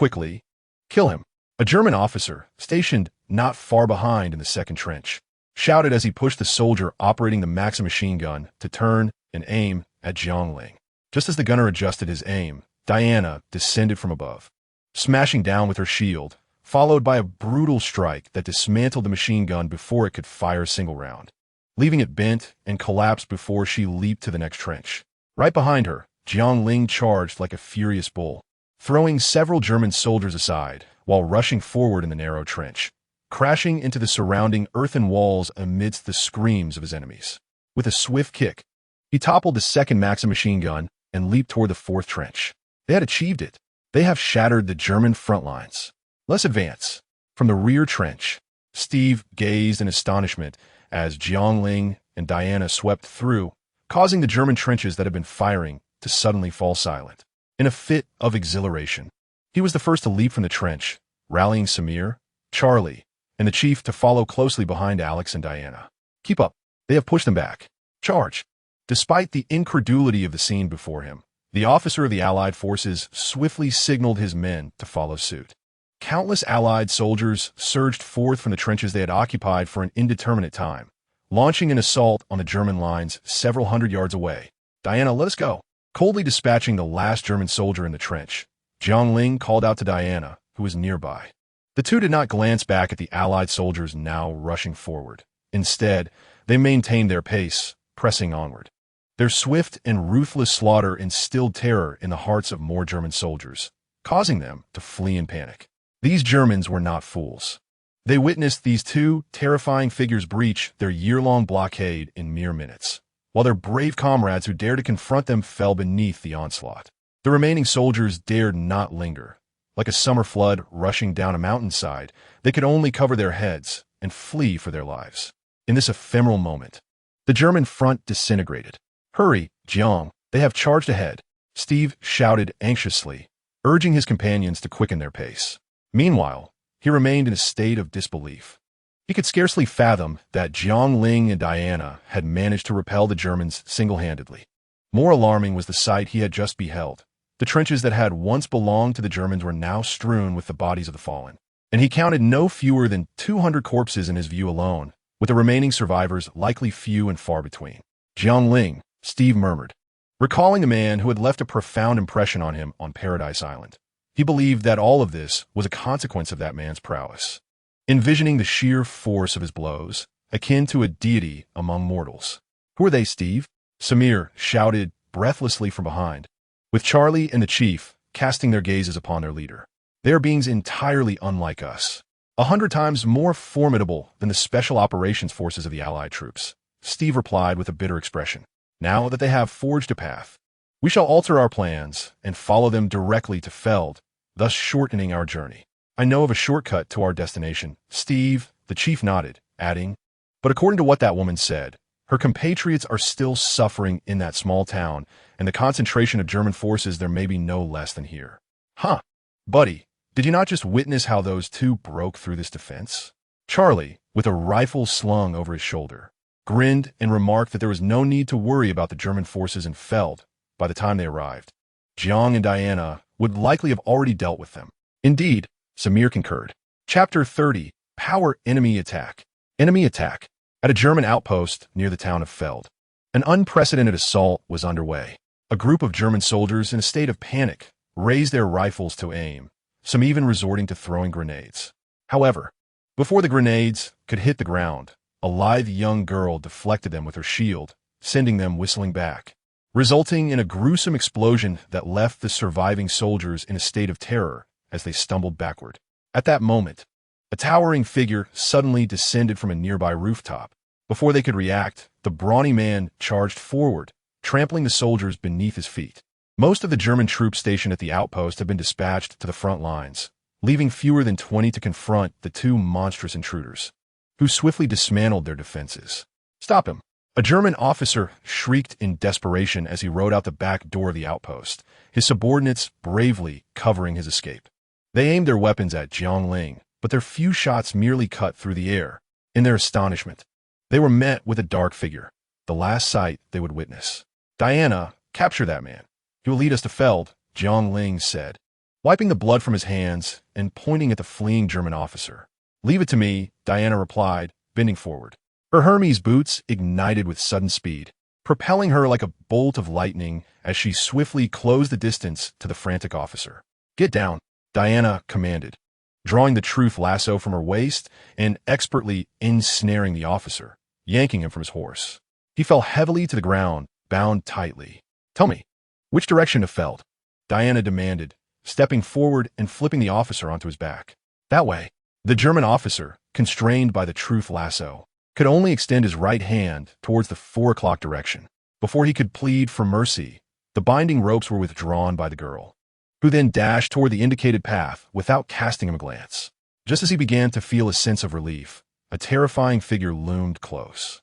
Kill him! A German officer, stationed not far behind in the second trench, shouted as he pushed the soldier operating the Maxim machine gun to turn and aim at Jiang Ling. Just as the gunner adjusted his aim, Diana descended from above, smashing down with her shield, followed by a brutal strike that dismantled the machine gun before it could fire a single round, leaving it bent and collapsed before she leaped to the next trench. Right behind her, Jiang Ling charged like a furious bull, throwing several German soldiers aside while rushing forward in the narrow trench, crashing into the surrounding earthen walls amidst the screams of his enemies. With a swift kick, he toppled the second Maxim machine gun and leaped toward the fourth trench. They had achieved it. They have shattered the German front lines. Let's advance. From the rear trench, Steve gazed in astonishment as Jiang Ling and Diana swept through, causing the German trenches that had been firing to suddenly fall silent. In a fit of exhilaration, he was the first to leap from the trench, rallying Samir, Charlie, and the chief to follow closely behind Alex and Diana. Keep up. They have pushed them back. Charge. Despite the incredulity of the scene before him, the officer of the Allied forces swiftly signaled his men to follow suit. Countless Allied soldiers surged forth from the trenches they had occupied for an indeterminate time, launching an assault on the German lines several hundred yards away. Diana, let us go. Coldly dispatching the last German soldier in the trench, Jiang Ling called out to Diana, who was nearby. The two did not glance back at the Allied soldiers now rushing forward. Instead, they maintained their pace, pressing onward. Their swift and ruthless slaughter instilled terror in the hearts of more German soldiers, causing them to flee in panic. These Germans were not fools. They witnessed these two terrifying figures breach their year-long blockade in mere minutes, while their brave comrades who dared to confront them fell beneath the onslaught. The remaining soldiers dared not linger. Like a summer flood rushing down a mountainside, they could only cover their heads and flee for their lives. In this ephemeral moment, the German front disintegrated. Hurry, Jiang, they have charged ahead, Steve shouted anxiously, urging his companions to quicken their pace. Meanwhile, he remained in a state of disbelief. He could scarcely fathom that Jiang Ling and Diana had managed to repel the Germans single-handedly. More alarming was the sight he had just beheld. The trenches that had once belonged to the Germans were now strewn with the bodies of the fallen, and he counted no fewer than 200 corpses in his view alone, with the remaining survivors likely few and far between. Jiang Ling, Steve murmured, recalling the man who had left a profound impression on him on Paradise Island. He believed that all of this was a consequence of that man's prowess, envisioning the sheer force of his blows, akin to a deity among mortals. Who are they, Steve? Samir shouted breathlessly from behind, with Charlie and the chief casting their gazes upon their leader. They are beings entirely unlike us, 100 times more formidable than the special operations forces of the Allied troops. Steve replied with a bitter expression. Now that they have forged a path, we shall alter our plans and follow them directly to Feld, thus shortening our journey. I know of a shortcut to our destination. Steve, the chief nodded, adding, but according to what that woman said, her compatriots are still suffering in that small town, and the concentration of German forces there may be no less than here. Huh, buddy, did you not just witness how those two broke through this defense? Charlie, with a rifle slung over his shoulder, grinned and remarked that there was no need to worry about the German forces in Feld by the time they arrived. Jiang and Diana would likely have already dealt with them. Indeed, Samir concurred. Chapter 30, Power Enemy Attack. Enemy attack. At a German outpost near the town of Feld, an unprecedented assault was underway. A group of German soldiers in a state of panic raised their rifles to aim, some even resorting to throwing grenades. However, before the grenades could hit the ground, a lithe young girl deflected them with her shield, sending them whistling back, resulting in a gruesome explosion that left the surviving soldiers in a state of terror as they stumbled backward. At that moment, a towering figure suddenly descended from a nearby rooftop. Before they could react, the brawny man charged forward, trampling the soldiers beneath his feet. Most of the German troops stationed at the outpost had been dispatched to the front lines, leaving fewer than 20 to confront the two monstrous intruders, who swiftly dismantled their defenses. "Stop him!" A German officer shrieked in desperation as he rode out the back door of the outpost, his subordinates bravely covering his escape. They aimed their weapons at Jiang Ling, but their few shots merely cut through the air. In their astonishment, they were met with a dark figure, the last sight they would witness. "Diana, capture that man. He will lead us to Feld," Jiang Ling said, wiping the blood from his hands and pointing at the fleeing German officer. "Leave it to me," Diana replied, bending forward. Her Hermes boots ignited with sudden speed, propelling her like a bolt of lightning as she swiftly closed the distance to the frantic officer. "Get down," Diana commanded, drawing the truth lasso from her waist and expertly ensnaring the officer, yanking him from his horse. He fell heavily to the ground, bound tightly. "Tell me, which direction to Feld?" Diana demanded, stepping forward and flipping the officer onto his back. "That way." The German officer, constrained by the truth lasso, could only extend his right hand towards the 4 o'clock direction. Before he could plead for mercy, the binding ropes were withdrawn by the girl, who then dashed toward the indicated path without casting him a glance. Just as he began to feel a sense of relief, a terrifying figure loomed close.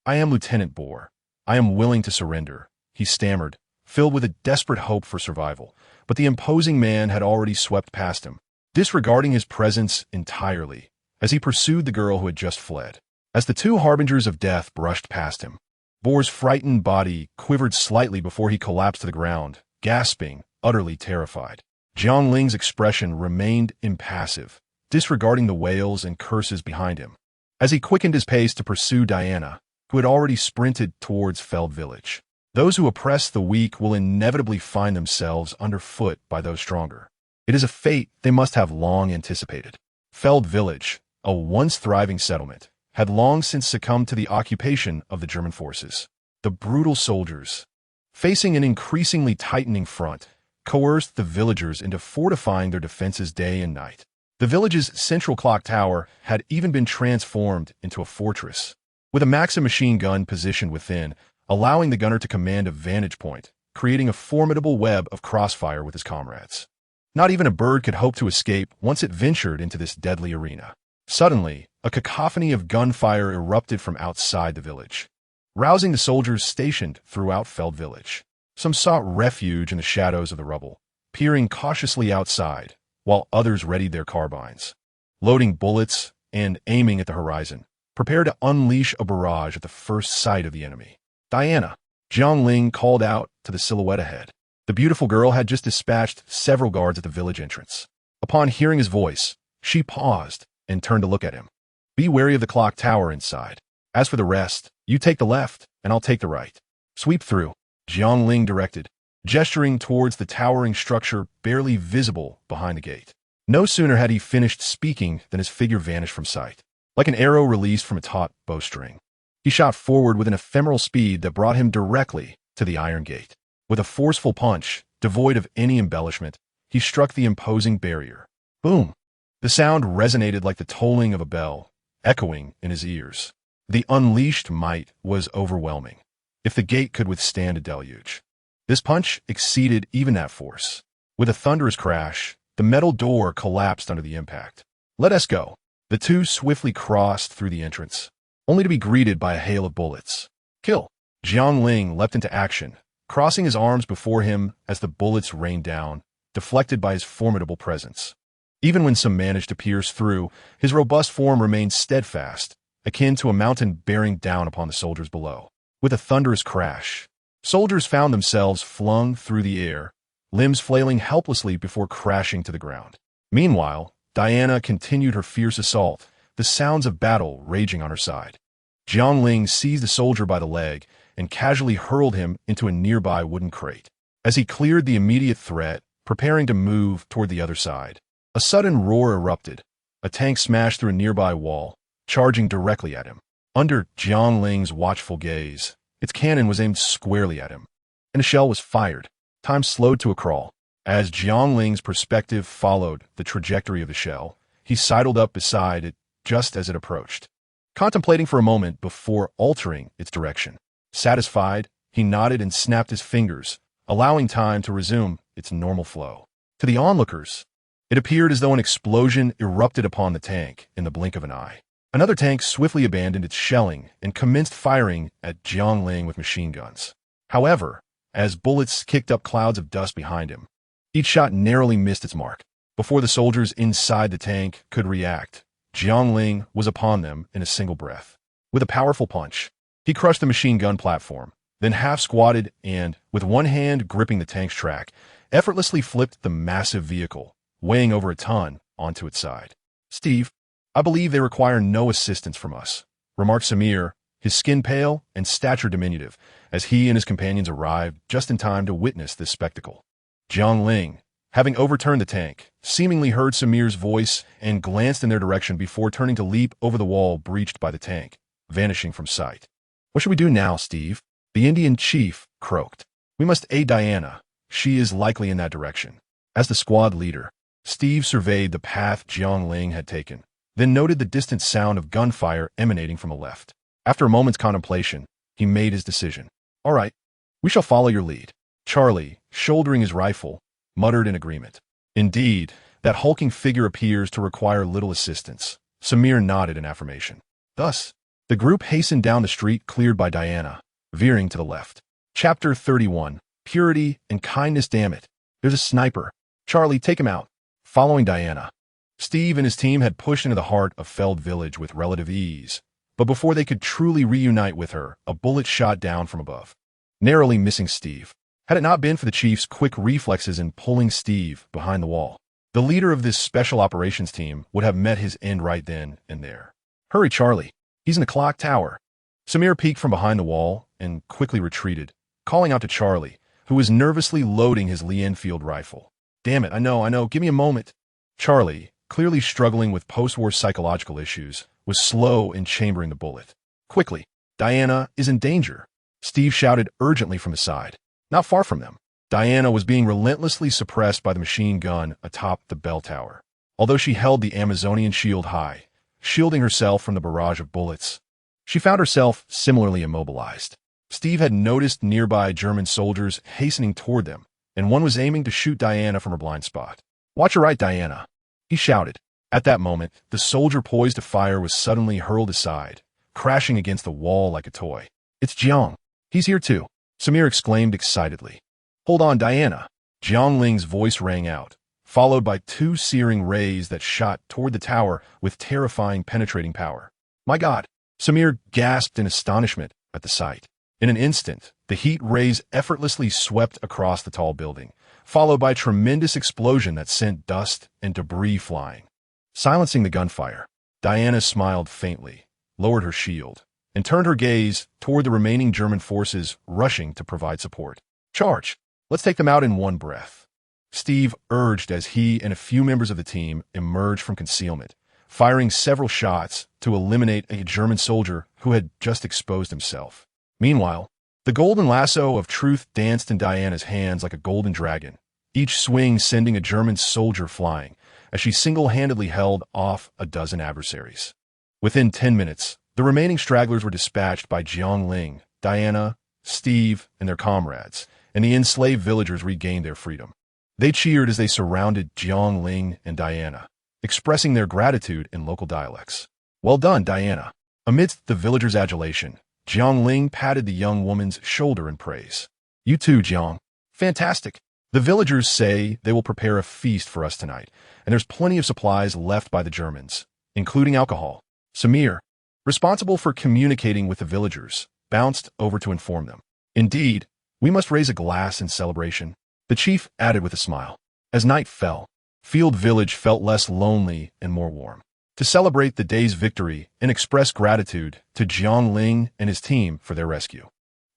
"I am Lieutenant Bohr. I am willing to surrender," he stammered, filled with a desperate hope for survival. But the imposing man had already swept past him, disregarding his presence entirely, as he pursued the girl who had just fled. As the two harbingers of death brushed past him, Bohr's frightened body quivered slightly before he collapsed to the ground, gasping, utterly terrified. Jiang Ling's expression remained impassive, disregarding the wails and curses behind him, as he quickened his pace to pursue Diana, who had already sprinted towards Feld Village. Those who oppress the weak will inevitably find themselves underfoot by those stronger. It is a fate they must have long anticipated. Feld Village, a once thriving settlement, had long since succumbed to the occupation of the German forces. The brutal soldiers, facing an increasingly tightening front, coerced the villagers into fortifying their defenses day and night. The village's central clock tower had even been transformed into a fortress, with a Maxim machine gun positioned within, allowing the gunner to command a vantage point, creating a formidable web of crossfire with his comrades. Not even a bird could hope to escape once it ventured into this deadly arena. Suddenly, a cacophony of gunfire erupted from outside the village, rousing the soldiers stationed throughout Feld Village. Some sought refuge in the shadows of the rubble, peering cautiously outside, while others readied their carbines, loading bullets and aiming at the horizon, prepared to unleash a barrage at the first sight of the enemy. "Diana," Jiang Ling called out to the silhouette ahead. The beautiful girl had just dispatched several guards at the village entrance. Upon hearing his voice, she paused and turned to look at him. "Be wary of the clock tower inside. As for the rest, you take the left, and I'll take the right. Sweep through," Jiang Ling directed, gesturing towards the towering structure barely visible behind the gate. No sooner had he finished speaking than his figure vanished from sight, like an arrow released from a taut bowstring. He shot forward with an ephemeral speed that brought him directly to the iron gate. With a forceful punch, devoid of any embellishment, he struck the imposing barrier. Boom! The sound resonated like the tolling of a bell, echoing in his ears. The unleashed might was overwhelming, if the gate could withstand a deluge. This punch exceeded even that force. With a thunderous crash, the metal door collapsed under the impact. "Let us go." The two swiftly crossed through the entrance, only to be greeted by a hail of bullets. "Kill!" Jiang Ling leapt into action, crossing his arms before him as the bullets rained down, deflected by his formidable presence. Even when some managed to pierce through, his robust form remained steadfast, akin to a mountain bearing down upon the soldiers below. With a thunderous crash, soldiers found themselves flung through the air, limbs flailing helplessly before crashing to the ground. Meanwhile, Diana continued her fierce assault, the sounds of battle raging on her side. Jiang Ling seized the soldier by the leg and casually hurled him into a nearby wooden crate. As he cleared the immediate threat, preparing to move toward the other side, a sudden roar erupted. A tank smashed through a nearby wall, charging directly at him. Under Jiang Ling's watchful gaze, its cannon was aimed squarely at him, and a shell was fired. Time slowed to a crawl. As Jiang Ling's perspective followed the trajectory of the shell, he sidled up beside it just as it approached, contemplating for a moment before altering its direction. Satisfied, he nodded and snapped his fingers, allowing time to resume its normal flow. To the onlookers, It appeared as though an explosion erupted upon the tank in the blink of an eye. Another tank swiftly abandoned its shelling and commenced firing at Jiang Ling with machine guns. However, as bullets kicked up clouds of dust behind him, each shot narrowly missed its mark. Before the soldiers inside the tank could react, Jiang Ling was upon them in a single breath. With a powerful punch, he crushed the machine gun platform, then half-squatted and, with one hand gripping the tank's track, effortlessly flipped the massive vehicle, weighing over a ton, onto its side. "Steve, I believe they require no assistance from us," remarked Samir, his skin pale and stature diminutive, as he and his companions arrived just in time to witness this spectacle. Jiang Ling, having overturned the tank, seemingly heard Samir's voice and glanced in their direction before turning to leap over the wall breached by the tank, vanishing from sight. "What should we do now, Steve?" the Indian chief croaked. "We must aid Diana. She is likely in that direction." As the squad leader, Steve surveyed the path Jiang Ling had taken, then noted the distant sound of gunfire emanating from the left. After a moment's contemplation, he made his decision. "All right, we shall follow your lead." Charlie, shouldering his rifle, muttered in agreement. "Indeed, that hulking figure appears to require little assistance." Samir nodded in affirmation. Thus, the group hastened down the street cleared by Diana, veering to the left. Chapter 31. Purity and Kindness. Damn it. There's a sniper. Charlie, take him out. Following Diana, Steve and his team had pushed into the heart of Feld Village with relative ease, but before they could truly reunite with her, a bullet shot down from above, narrowly missing Steve. Had it not been for the chief's quick reflexes in pulling Steve behind the wall, the leader of this special operations team would have met his end right then and there. "Hurry, Charlie. He's in the clock tower." Samir peeked from behind the wall and quickly retreated, calling out to Charlie, who was nervously loading his Lee Enfield rifle. "Damn it, I know, give me a moment." Charlie, clearly struggling with post-war psychological issues, was slow in chambering the bullet. "Quickly, Diana is in danger," Steve shouted urgently from his side. Not far from them, Diana was being relentlessly suppressed by the machine gun atop the bell tower. Although she held the Amazonian shield high, shielding herself from the barrage of bullets, she found herself similarly immobilized. Steve had noticed nearby German soldiers hastening toward them, and one was aiming to shoot Diana from her blind spot. "Watch your right, Diana," he shouted. At that moment, the soldier poised to fire was suddenly hurled aside, crashing against the wall like a toy. "It's Jiang. He's here too," Samir exclaimed excitedly. "Hold on, Diana." Jiang Ling's voice rang out, followed by two searing rays that shot toward the tower with terrifying penetrating power. "My God!" Samir gasped in astonishment at the sight. In an instant, the heat rays effortlessly swept across the tall building, followed by a tremendous explosion that sent dust and debris flying. Silencing the gunfire, Diana smiled faintly, lowered her shield, and turned her gaze toward the remaining German forces rushing to provide support. "Charge! Let's take them out in one breath," Steve urged as he and a few members of the team emerged from concealment, firing several shots to eliminate a German soldier who had just exposed himself. Meanwhile, the golden lasso of truth danced in Diana's hands like a golden dragon, each swing sending a German soldier flying, as she single-handedly held off a dozen adversaries. Within 10 minutes, the remaining stragglers were dispatched by Jiang Ling, Diana, Steve, and their comrades, and the enslaved villagers regained their freedom. They cheered as they surrounded Jiang Ling and Diana, expressing their gratitude in local dialects. "Well done, Diana." Amidst the villagers' adulation, Jiang Ling patted the young woman's shoulder in praise. "You too, Jiang. Fantastic. The villagers say they will prepare a feast for us tonight, and there's plenty of supplies left by the Germans, including alcohol." Samir, responsible for communicating with the villagers, bounced over to inform them. "Indeed, we must raise a glass in celebration," the chief added with a smile. As night fell, Field Village felt less lonely and more warm. To celebrate the day's victory and express gratitude to Jiang Ling and his team for their rescue,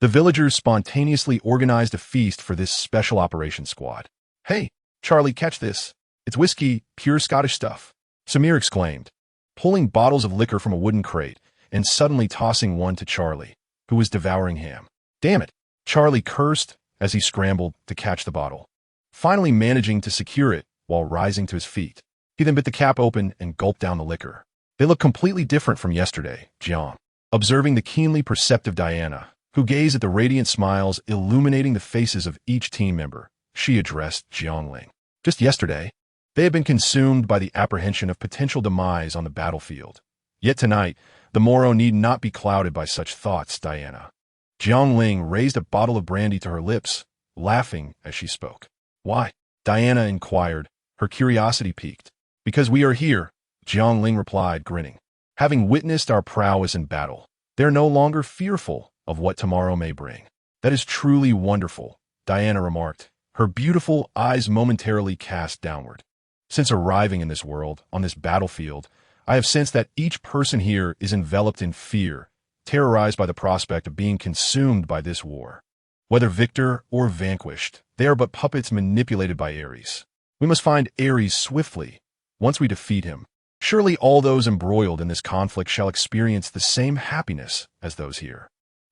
the villagers spontaneously organized a feast for this special operations squad. "Hey, Charlie, catch this. It's whiskey, pure Scottish stuff," Samir exclaimed, pulling bottles of liquor from a wooden crate and suddenly tossing one to Charlie, who was devouring ham. "Damn it," Charlie cursed as he scrambled to catch the bottle, finally managing to secure it while rising to his feet. He then bit the cap open and gulped down the liquor. "They look completely different from yesterday, Jiang." Observing the keenly perceptive Diana, who gazed at the radiant smiles illuminating the faces of each team member, she addressed Jiang Ling. "Just yesterday, They had been consumed by the apprehension of potential demise on the battlefield. Yet tonight, the morrow need not be clouded by such thoughts, Diana. Jiang Ling raised a bottle of brandy to her lips, laughing as she spoke. Why? Diana inquired, her curiosity piqued. Because we are here, Jiang Ling replied, grinning. Having witnessed our prowess in battle, they're no longer fearful of what tomorrow may bring. That is truly wonderful, Diana remarked, her beautiful eyes momentarily cast downward. Since arriving in this world, on this battlefield, I have sensed that each person here is enveloped in fear, terrorized by the prospect of being consumed by this war. Whether victor or vanquished, they are but puppets manipulated by Ares. We must find Ares swiftly. Once we defeat him, surely all those embroiled in this conflict shall experience the same happiness as those here.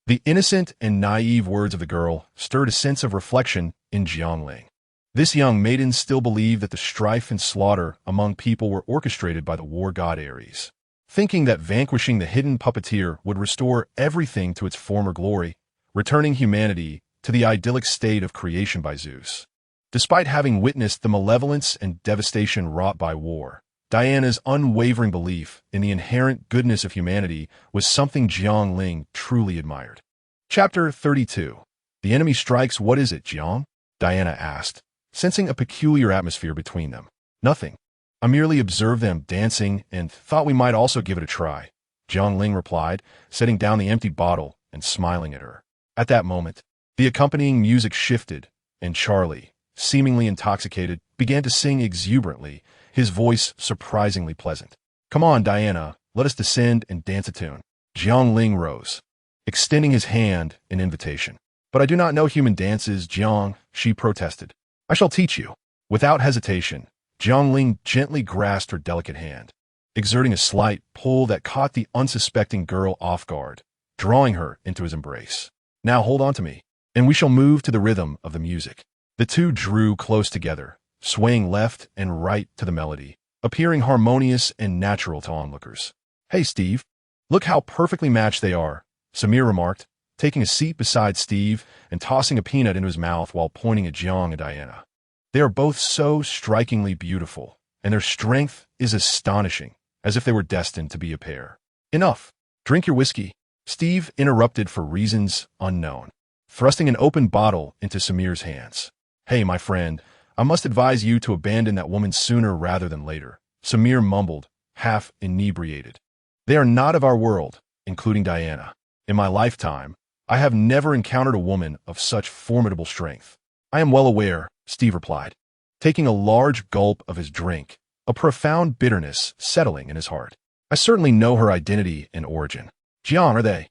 The innocent and naive words of the girl stirred a sense of reflection in Jiang Ling. This young maiden still believed that the strife and slaughter among people were orchestrated by the war god Ares. Thinking that vanquishing the hidden puppeteer would restore everything to its former glory, returning humanity to the idyllic state of creation by Zeus. Despite having witnessed the malevolence and devastation wrought by war, Diana's unwavering belief in the inherent goodness of humanity was something Jiang Ling truly admired. Chapter 32. The enemy strikes. What is it, Jiang? Diana asked, sensing a peculiar atmosphere between them. Nothing. I merely observed them dancing and thought we might also give it a try, Jiang Ling replied, setting down the empty bottle and smiling at her. At that moment, the accompanying music shifted, and Charlie, seemingly intoxicated, began to sing exuberantly, his voice surprisingly pleasant. Come on, Diana, let us descend and dance a tune. Jiang Ling rose, extending his hand in invitation. But I do not know human dances, Jiang, she protested. I shall teach you. Without hesitation, Jiang Ling gently grasped her delicate hand, exerting a slight pull that caught the unsuspecting girl off guard, drawing her into his embrace. Now hold on to me, and we shall move to the rhythm of the music. The two drew close together, swaying left and right to the melody, appearing harmonious and natural to onlookers. Hey, Steve, look how perfectly matched they are, Samir remarked, taking a seat beside Steve and tossing a peanut into his mouth while pointing at Jiang and Diana. They are both so strikingly beautiful, and their strength is astonishing, as if they were destined to be a pair. Enough. Drink your whiskey, Steve interrupted for reasons unknown, thrusting an open bottle into Samir's hands. Hey, my friend, I must advise you to abandon that woman sooner rather than later, Samir mumbled, half inebriated. They are not of our world, including Diana. In my lifetime, I have never encountered a woman of such formidable strength. I am well aware, Steve replied, taking a large gulp of his drink, a profound bitterness settling in his heart. I certainly know her identity and origin. Jiang, are they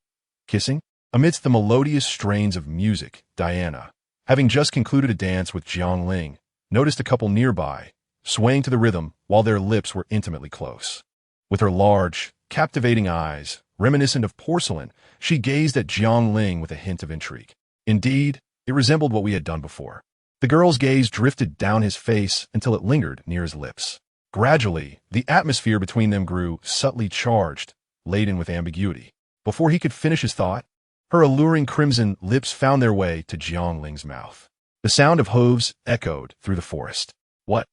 kissing? Amidst the melodious strains of music, Diana, having just concluded a dance with Jiang Ling, noticed a couple nearby, swaying to the rhythm while their lips were intimately close. With her large, captivating eyes, reminiscent of porcelain, she gazed at Jiang Ling with a hint of intrigue. Indeed, it resembled what we had done before. The girl's gaze drifted down his face until it lingered near his lips. Gradually, the atmosphere between them grew subtly charged, laden with ambiguity. Before he could finish his thought, her alluring crimson lips found their way to Jiang Ling's mouth. The sound of hooves echoed through the forest. What?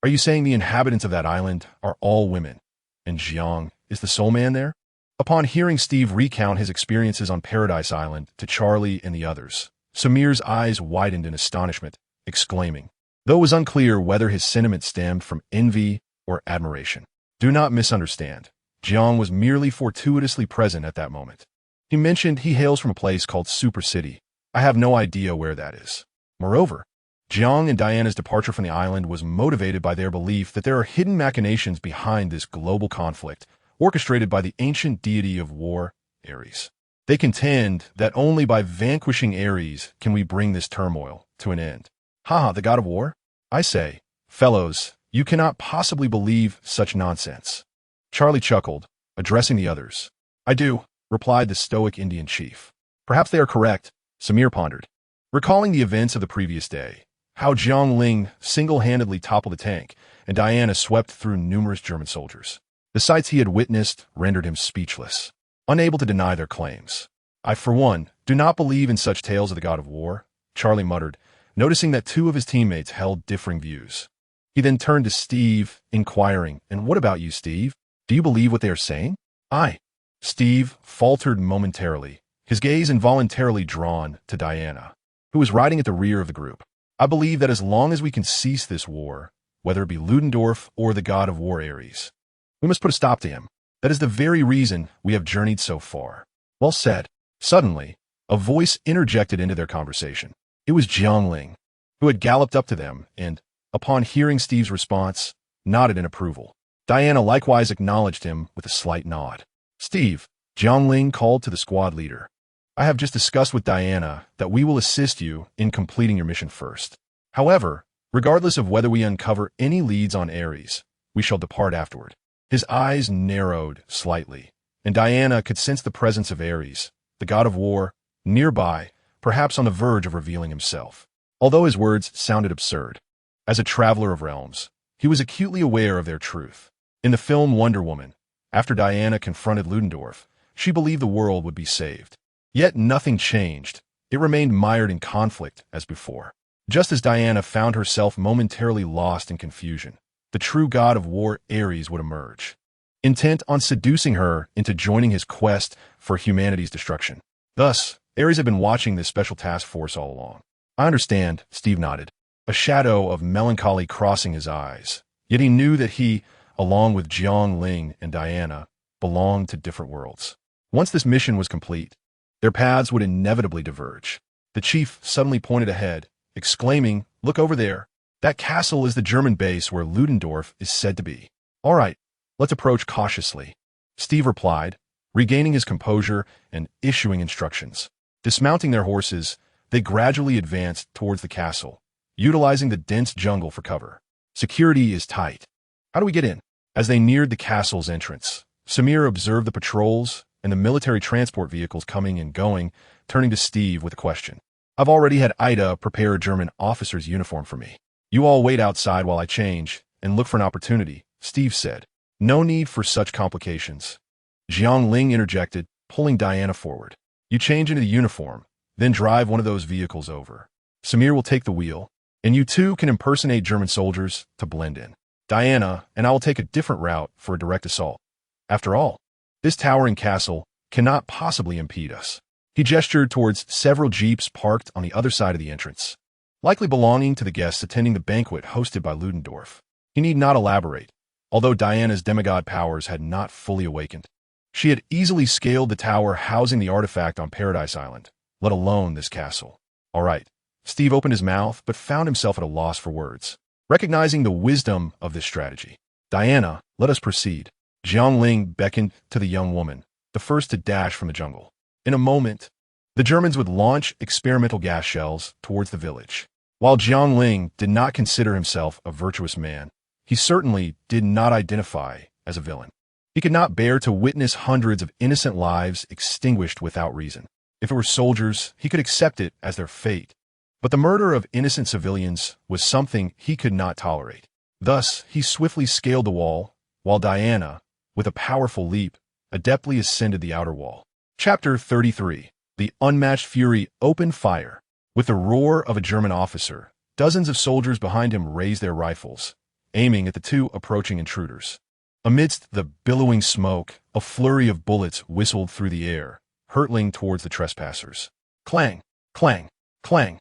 Are you saying the inhabitants of that island are all women, and Jiang is the sole man there? Upon hearing Steve recount his experiences on Paradise Island to Charlie and the others, Samir's eyes widened in astonishment, exclaiming, though it was unclear whether his sentiment stemmed from envy or admiration. Do not misunderstand. Jiang was merely fortuitously present at that moment. He mentioned he hails from a place called Super City. I have no idea where that is. Moreover, Jiang and Diana's departure from the island was motivated by their belief that there are hidden machinations behind this global conflict, orchestrated by the ancient deity of war, Ares. They contend that only by vanquishing Ares can we bring this turmoil to an end. Haha, the god of war? I say, fellows, you cannot possibly believe such nonsense. Charlie chuckled, addressing the others. I do, replied the stoic Indian chief. Perhaps they are correct, Samir pondered, recalling the events of the previous day, how Jiang Ling single-handedly toppled a tank and Diana swept through numerous German soldiers. The sights he had witnessed rendered him speechless, unable to deny their claims. I, for one, do not believe in such tales of the god of war, Charlie muttered, noticing that two of his teammates held differing views. He then turned to Steve, inquiring, "And what about you, Steve? Do you believe what they are saying?" Steve faltered momentarily, his gaze involuntarily drawn to Diana, who was riding at the rear of the group. "I believe that as long as we can cease this war, whether it be Ludendorff or the god of war Ares, we must put a stop to him. That is the very reason we have journeyed so far." "Well said." Suddenly, a voice interjected into their conversation. It was Jiang Ling, who had galloped up to them and, upon hearing Steve's response, nodded in approval. Diana likewise acknowledged him with a slight nod. "Steve," Jiang Ling called to the squad leader, "I have just discussed with Diana that we will assist you in completing your mission first. However, regardless of whether we uncover any leads on Ares, we shall depart afterward." His eyes narrowed slightly, and Diana could sense the presence of Ares, the god of war, nearby, perhaps on the verge of revealing himself. Although his words sounded absurd, as a traveler of realms, he was acutely aware of their truth. In the film Wonder Woman, after Diana confronted Ludendorff, she believed the world would be saved. Yet nothing changed. It remained mired in conflict as before. Just as Diana found herself momentarily lost in confusion, the true god of war Ares would emerge, intent on seducing her into joining his quest for humanity's destruction. Thus, Ares had been watching this special task force all along. "I understand," Steve nodded, a shadow of melancholy crossing his eyes. Yet he knew that he, along with Jiang Ling and Diana, belonged to different worlds. Once this mission was complete, their paths would inevitably diverge. The chief suddenly pointed ahead, exclaiming, "Look over there. That castle is the German base where Ludendorff is said to be." "All right, let's approach cautiously," Steve replied, regaining his composure and issuing instructions. Dismounting their horses, they gradually advanced towards the castle, utilizing the dense jungle for cover. "Security is tight. How do we get in?" As they neared the castle's entrance, Samir observed the patrols and the military transport vehicles coming and going, turning to Steve with a question. "I've already had Ida prepare a German officer's uniform for me. You all wait outside while I change and look for an opportunity," Steve said. "No need for such complications," Jiang Ling interjected, pulling Diana forward. "You change into the uniform, then drive one of those vehicles over. Samir will take the wheel, and you two can impersonate German soldiers to blend in. Diana and I will take a different route for a direct assault. After all, this towering castle cannot possibly impede us." He gestured towards several jeeps parked on the other side of the entrance, likely belonging to the guests attending the banquet hosted by Ludendorff. He need not elaborate, although Diana's demigod powers had not fully awakened. She had easily scaled the tower housing the artifact on Paradise Island, let alone this castle. "All right." Steve opened his mouth but found himself at a loss for words. Recognizing the wisdom of this strategy, "Diana, let us proceed." Jiang Ling beckoned to the young woman, the first to dash from the jungle. In a moment, the Germans would launch experimental gas shells towards the village. While Jiang Ling did not consider himself a virtuous man, he certainly did not identify as a villain. He could not bear to witness hundreds of innocent lives extinguished without reason. If it were soldiers, he could accept it as their fate. But the murder of innocent civilians was something he could not tolerate. Thus, he swiftly scaled the wall, while Diana, with a powerful leap, adeptly ascended the outer wall. Chapter 33. The unmatched fury opened fire. With the roar of a German officer, dozens of soldiers behind him raised their rifles, aiming at the two approaching intruders. Amidst the billowing smoke, a flurry of bullets whistled through the air, hurtling towards the trespassers. Clang, clang, clang.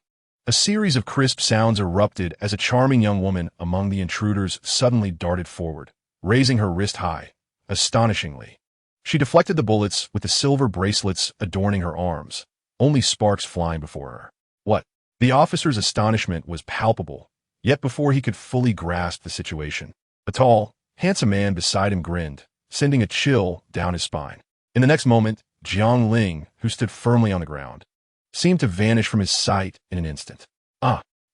A series of crisp sounds erupted as a charming young woman among the intruders suddenly darted forward, raising her wrist high, astonishingly. She deflected the bullets with the silver bracelets adorning her arms, only sparks flying before her. "What?" The officer's astonishment was palpable, yet before he could fully grasp the situation, a tall, handsome man beside him grinned, sending a chill down his spine. In the next moment, Jiang Ling, who stood firmly on the ground, seemed to vanish from his sight in an instant.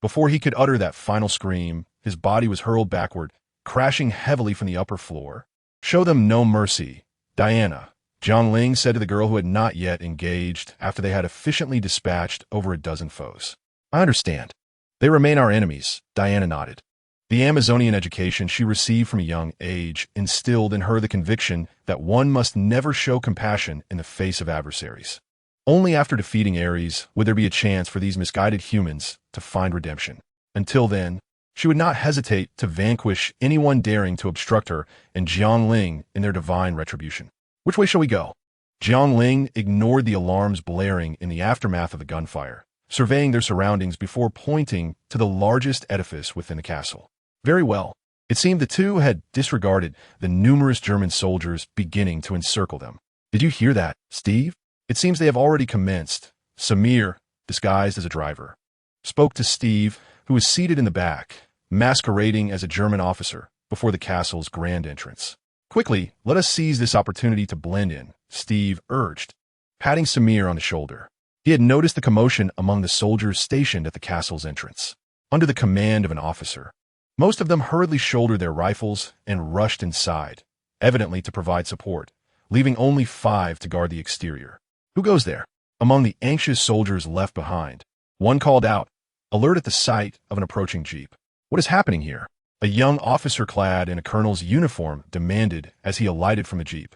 Before he could utter that final scream, his body was hurled backward, crashing heavily from the upper floor. "Show them no mercy, Diana," Jiang Ling said to the girl who had not yet engaged after they had efficiently dispatched over a dozen foes. "I understand. They remain our enemies," Diana nodded. The Amazonian education she received from a young age instilled in her the conviction that one must never show compassion in the face of adversaries. Only after defeating Ares would there be a chance for these misguided humans to find redemption. Until then, She would not hesitate to vanquish anyone daring to obstruct her and Jiang Ling in their divine retribution. Which way shall we go? Jiang Ling ignored the alarms blaring in the aftermath of the gunfire, surveying their surroundings before pointing to the largest edifice within the castle. Very well. It seemed the two had disregarded the numerous German soldiers beginning to encircle them. Did you hear that, Steve? It seems they have already commenced. Samir, disguised as a driver, spoke to Steve, who was seated in the back, masquerading as a German officer before the castle's grand entrance. Quickly, let us seize this opportunity to blend in, Steve urged, patting Samir on the shoulder. He had noticed the commotion among the soldiers stationed at the castle's entrance, under the command of an officer. Most of them hurriedly shouldered their rifles and rushed inside, evidently to provide support, leaving only 5 to guard the exterior. Who goes there? Among the anxious soldiers left behind, one called out, alert at the sight of an approaching jeep. What is happening here? A young officer clad in a colonel's uniform demanded as he alighted from the jeep,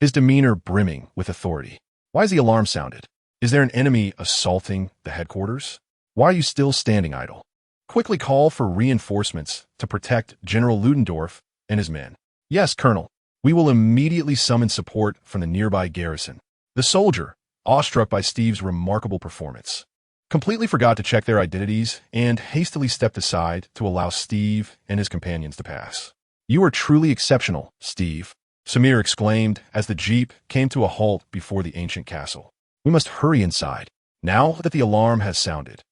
his demeanor brimming with authority. Why is the alarm sounded? Is there an enemy assaulting the headquarters? Why are you still standing idle? Quickly call for reinforcements to protect General Ludendorff and his men. Yes, Colonel. We will immediately summon support from the nearby garrison. The soldier, awestruck by Steve's remarkable performance, completely forgot to check their identities and hastily stepped aside to allow Steve and his companions to pass. You are truly exceptional, Steve, Samir exclaimed as the jeep came to a halt before the ancient castle. We must hurry inside, now that the alarm has sounded.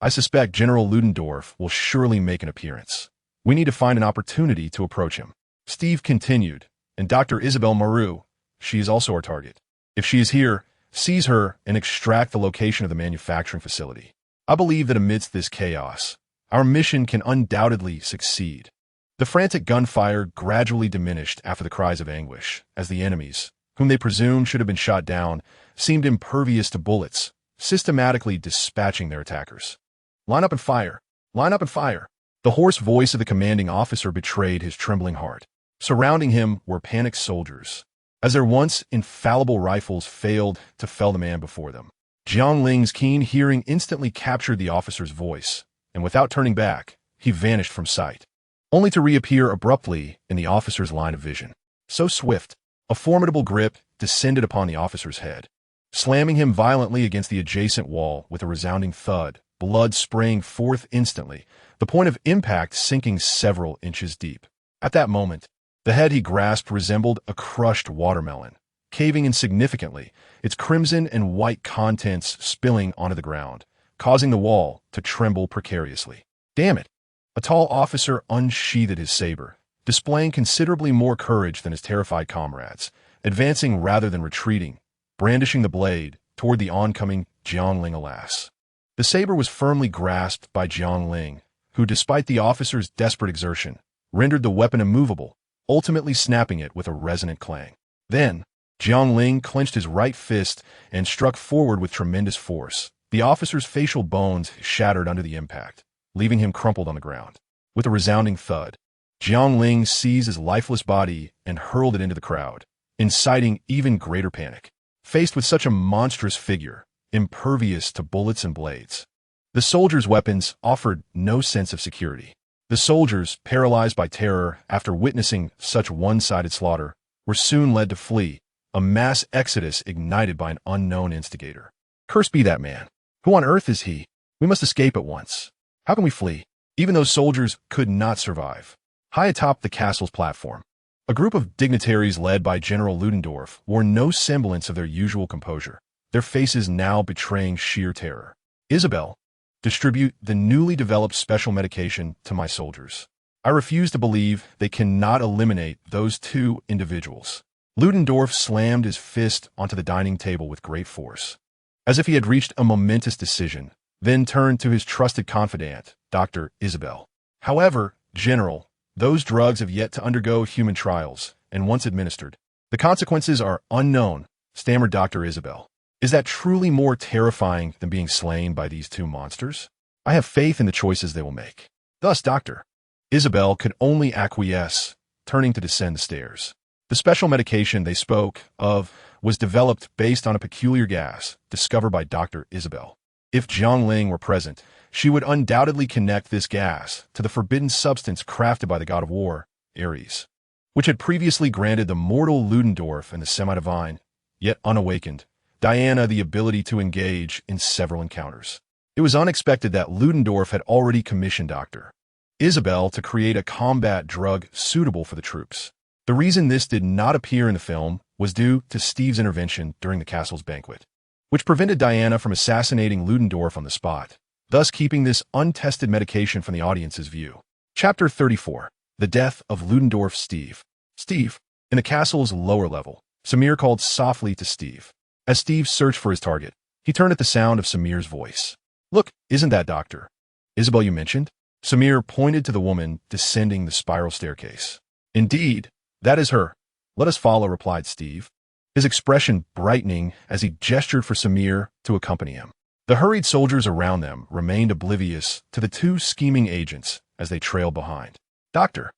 I suspect General Ludendorff will surely make an appearance. We need to find an opportunity to approach him. Steve continued, and Dr. Isabel Maru, she is also our target. If she is here, seize her and extract the location of the manufacturing facility. I believe that amidst this chaos, our mission can undoubtedly succeed. The frantic gunfire gradually diminished after the cries of anguish, as the enemies, whom they presumed should have been shot down, seemed impervious to bullets, systematically dispatching their attackers. Line up and fire! Line up and fire! The hoarse voice of the commanding officer betrayed his trembling heart. Surrounding him were panicked soldiers, as their once infallible rifles failed to fell the man before them. Jiang Ling's keen hearing instantly captured the officer's voice, and without turning back, he vanished from sight, only to reappear abruptly in the officer's line of vision. So swift, a formidable grip descended upon the officer's head, slamming him violently against the adjacent wall with a resounding thud, blood spraying forth instantly, the point of impact sinking several inches deep. At that moment, the head he grasped resembled a crushed watermelon, caving insignificantly, its crimson and white contents spilling onto the ground, causing the wall to tremble precariously. Damn it! A tall officer unsheathed his saber, displaying considerably more courage than his terrified comrades, advancing rather than retreating, brandishing the blade toward the oncoming Jiang Ling. Alas, the saber was firmly grasped by Jiang Ling, who, despite the officer's desperate exertion, rendered the weapon immovable, ultimately snapping it with a resonant clang. Then, Jiang Ling clenched his right fist and struck forward with tremendous force. The officer's facial bones shattered under the impact, leaving him crumpled on the ground. With a resounding thud, Jiang Ling seized his lifeless body and hurled it into the crowd, inciting even greater panic. Faced with such a monstrous figure, impervious to bullets and blades, the soldiers' weapons offered no sense of security. The soldiers, paralyzed by terror after witnessing such one-sided slaughter, were soon led to flee, a mass exodus ignited by an unknown instigator. Cursed be that man! Who on earth is he? We must escape at once. How can we flee? Even those soldiers could not survive. High atop the castle's platform, a group of dignitaries led by General Ludendorff wore no semblance of their usual composure, their faces now betraying sheer terror. Isabel, distribute the newly developed special medication to my soldiers. I refuse to believe they cannot eliminate those 2 individuals. Ludendorff slammed his fist onto the dining table with great force, as if he had reached a momentous decision, then turned to his trusted confidant, Dr. Isabel. However, General, those drugs have yet to undergo human trials, and once administered, the consequences are unknown, stammered Dr. Isabel. Is that truly more terrifying than being slain by these 2 monsters? I have faith in the choices they will make. Thus, Dr. Isabel could only acquiesce, turning to descend the stairs. The special medication they spoke of was developed based on a peculiar gas discovered by Dr. Isabel. If Jiang Ling were present, she would undoubtedly connect this gas to the forbidden substance crafted by the god of war, Ares, which had previously granted the mortal Ludendorff and the semi-divine, yet unawakened, Diana the ability to engage in several encounters. It was unexpected that Ludendorff had already commissioned Dr. Isabel to create a combat drug suitable for the troops. The reason this did not appear in the film was due to Steve's intervention during the castle's banquet, which prevented Diana from assassinating Ludendorff on the spot, thus keeping this untested medication from the audience's view. Chapter 34. The Death of Ludendorff's Steve. Steve. In the castle's lower level, Samir called softly to Steve. As Steve searched for his target, he turned at the sound of Samir's voice. "Look, isn't that Dr. Isabel you mentioned?" Samir pointed to the woman descending the spiral staircase. "Indeed, that is her. Let us follow," replied Steve, his expression brightening as he gestured for Samir to accompany him. The hurried soldiers around them remained oblivious to the two scheming agents as they trailed behind. Dr.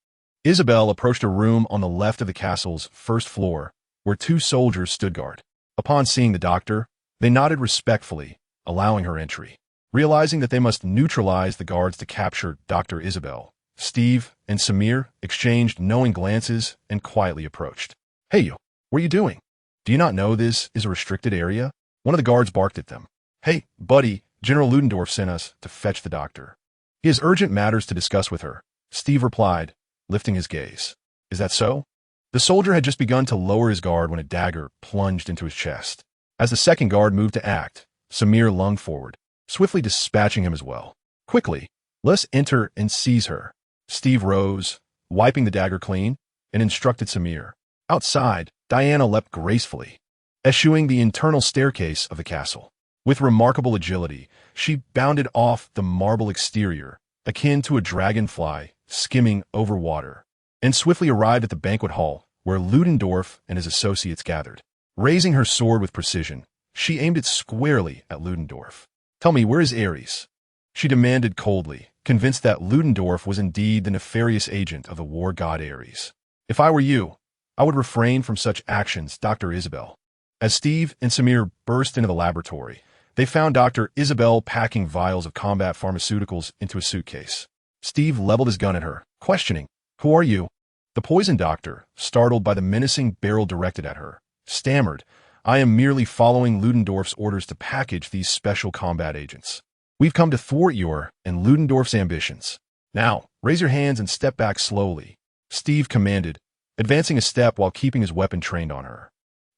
Isabel approached a room on the left of the castle's first floor, where two soldiers stood guard. Upon seeing the doctor, they nodded respectfully, allowing her entry. Realizing that they must neutralize the guards to capture Dr. Isabel, Steve and Samir exchanged knowing glances and quietly approached. "Hey you, what are you doing? Do you not know this is a restricted area?" One of the guards barked at them. "Hey, buddy, General Ludendorff sent us to fetch the doctor. He has urgent matters to discuss with her," Steve replied, lifting his gaze. "Is that so?" The soldier had just begun to lower his guard when a dagger plunged into his chest. As the second guard moved to act, Samir lunged forward, swiftly dispatching him as well. "Quickly, let's enter and seize her." Steve rose, wiping the dagger clean, and instructed Samir. Outside, Diana leapt gracefully, eschewing the internal staircase of the castle. With remarkable agility, she bounded off the marble exterior, akin to a dragonfly skimming over water, and swiftly arrived at the banquet hall where Ludendorff and his associates gathered. Raising her sword with precision, she aimed it squarely at Ludendorff. "Tell me, where is Ares?" she demanded coldly, convinced that Ludendorff was indeed the nefarious agent of the war god Ares. "If I were you, I would refrain from such actions, Dr. Isabel." As Steve and Samir burst into the laboratory, they found Dr. Isabel packing vials of combat pharmaceuticals into a suitcase. Steve leveled his gun at her, questioning, "Who are you?" The poison doctor, startled by the menacing barrel directed at her, stammered, "I am merely following Ludendorff's orders to package these special combat agents. We've come to thwart your and Ludendorff's ambitions. Now, raise your hands and step back slowly," Steve commanded, advancing a step while keeping his weapon trained on her.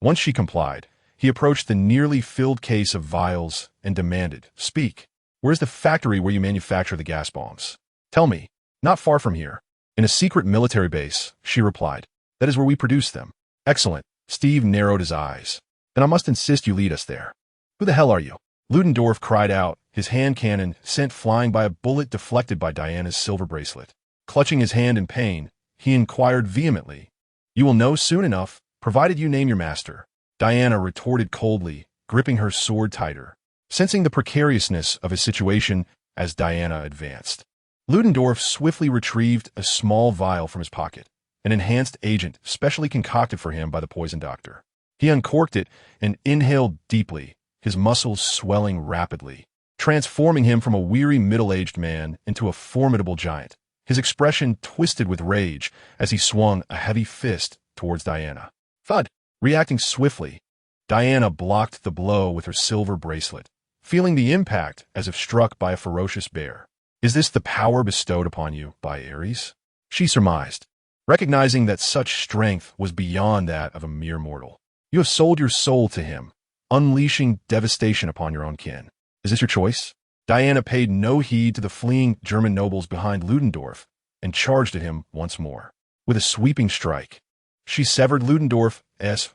Once she complied, he approached the nearly filled case of vials and demanded, "Speak. Where's the factory where you manufacture the gas bombs?" "Tell me." "Not far from here. In a secret military base," she replied. "That is where we produce them." "Excellent." Steve narrowed his eyes. "Then I must insist you lead us there." "Who the hell are you?" Ludendorff cried out, his hand cannon sent flying by a bullet deflected by Diana's silver bracelet. Clutching his hand in pain, he inquired vehemently, "You will know soon enough, provided you name your master." Diana retorted coldly, gripping her sword tighter, sensing the precariousness of his situation as Diana advanced. Ludendorff swiftly retrieved a small vial from his pocket, an enhanced agent specially concocted for him by the poison doctor. He uncorked it and inhaled deeply, his muscles swelling rapidly, transforming him from a weary middle-aged man into a formidable giant, his expression twisted with rage as he swung a heavy fist towards Diana. Thud! Reacting swiftly, Diana blocked the blow with her silver bracelet, feeling the impact as if struck by a ferocious bear. "Is this the power bestowed upon you by Ares?" she surmised, recognizing that such strength was beyond that of a mere mortal. "You have sold your soul to him, unleashing devastation upon your own kin. Is this your choice?" Diana paid no heed to the fleeing German nobles behind Ludendorff and charged at him once more. With a sweeping strike, she severed Ludendorff's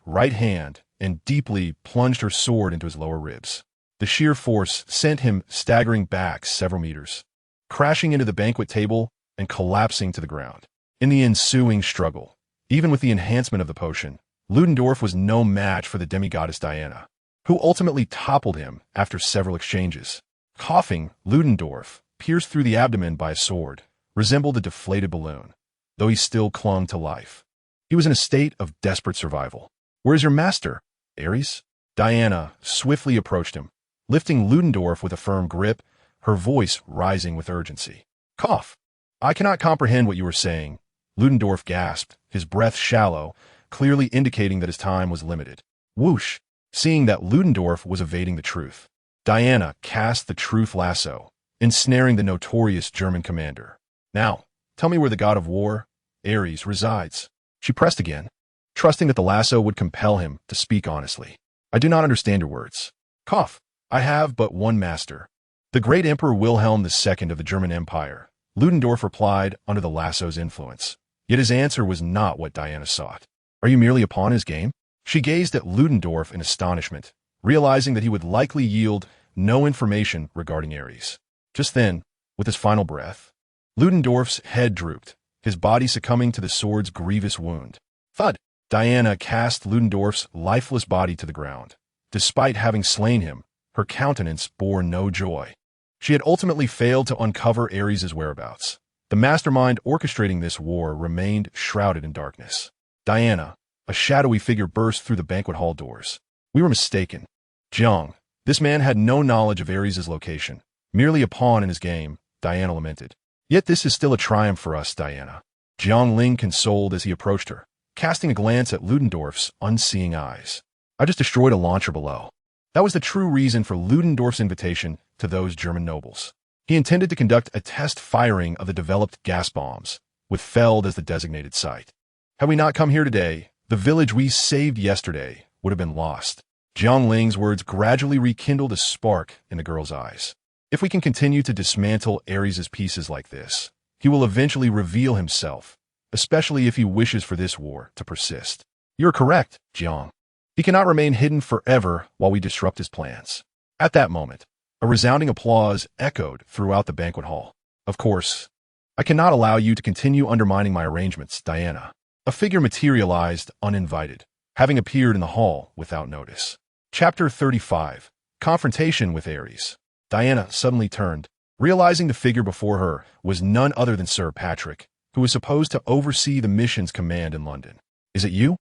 right hand and deeply plunged her sword into his lower ribs. The sheer force sent him staggering back several meters, crashing into the banquet table and collapsing to the ground. In the ensuing struggle, even with the enhancement of the potion, Ludendorff was no match for the demigoddess Diana, who ultimately toppled him after several exchanges. Coughing, Ludendorff, pierced through the abdomen by a sword, resembled a deflated balloon, though he still clung to life. He was in a state of desperate survival. "Where is your master, Ares?" Diana swiftly approached him, lifting Ludendorff with a firm grip, her voice rising with urgency. Cough. I cannot comprehend what you are saying. Ludendorff gasped, his breath shallow, clearly indicating that his time was limited. Whoosh! Seeing that Ludendorff was evading the truth, Diana cast the truth lasso, ensnaring the notorious German commander. Now, tell me where the god of war, Ares, resides. She pressed again, trusting that the lasso would compel him to speak honestly. I do not understand your words. Cough. I have but one master. The great Emperor Wilhelm II of the German Empire, Ludendorff replied under the lasso's influence. Yet his answer was not what Diana sought. Are you merely a pawn in his game? She gazed at Ludendorff in astonishment, realizing that he would likely yield no information regarding Ares. Just then, with his final breath, Ludendorff's head drooped, his body succumbing to the sword's grievous wound. Thud! Diana cast Ludendorff's lifeless body to the ground. Despite having slain him, her countenance bore no joy. She had ultimately failed to uncover Ares' whereabouts. The mastermind orchestrating this war remained shrouded in darkness. Diana, a shadowy figure, burst through the banquet hall doors. We were mistaken. Jiang, this man had no knowledge of Ares' location. Merely a pawn in his game, Diana lamented. Yet this is still a triumph for us, Diana. Jiang Ling consoled as he approached her, casting a glance at Ludendorff's unseeing eyes. I just destroyed a launcher below. That was the true reason for Ludendorff's invitation to those German nobles. He intended to conduct a test firing of the developed gas bombs, with Feld as the designated site. Had we not come here today, the village we saved yesterday would have been lost. Jiang Ling's words gradually rekindled a spark in the girl's eyes. If we can continue to dismantle Ares' pieces like this, he will eventually reveal himself, especially if he wishes for this war to persist. You're correct, Jiang. He cannot remain hidden forever while we disrupt his plans. At that moment, a resounding applause echoed throughout the banquet hall. Of course, I cannot allow you to continue undermining my arrangements, Diana. A figure materialized uninvited, having appeared in the hall without notice. Chapter 35. Confrontation with Ares. Diana suddenly turned, realizing the figure before her was none other than Sir Patrick, who was supposed to oversee the mission's command in London. Is it you?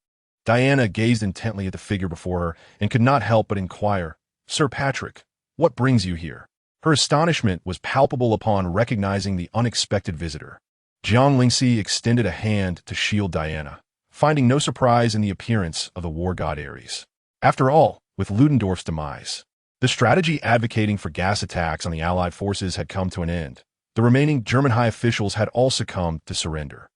Diana gazed intently at the figure before her and could not help but inquire, Sir Patrick, what brings you here? Her astonishment was palpable upon recognizing the unexpected visitor. Jiang Ling extended a hand to shield Diana, finding no surprise in the appearance of the war god Ares. After all, with Ludendorff's demise, the strategy advocating for gas attacks on the Allied forces had come to an end. The remaining German high officials had all succumbed to surrender.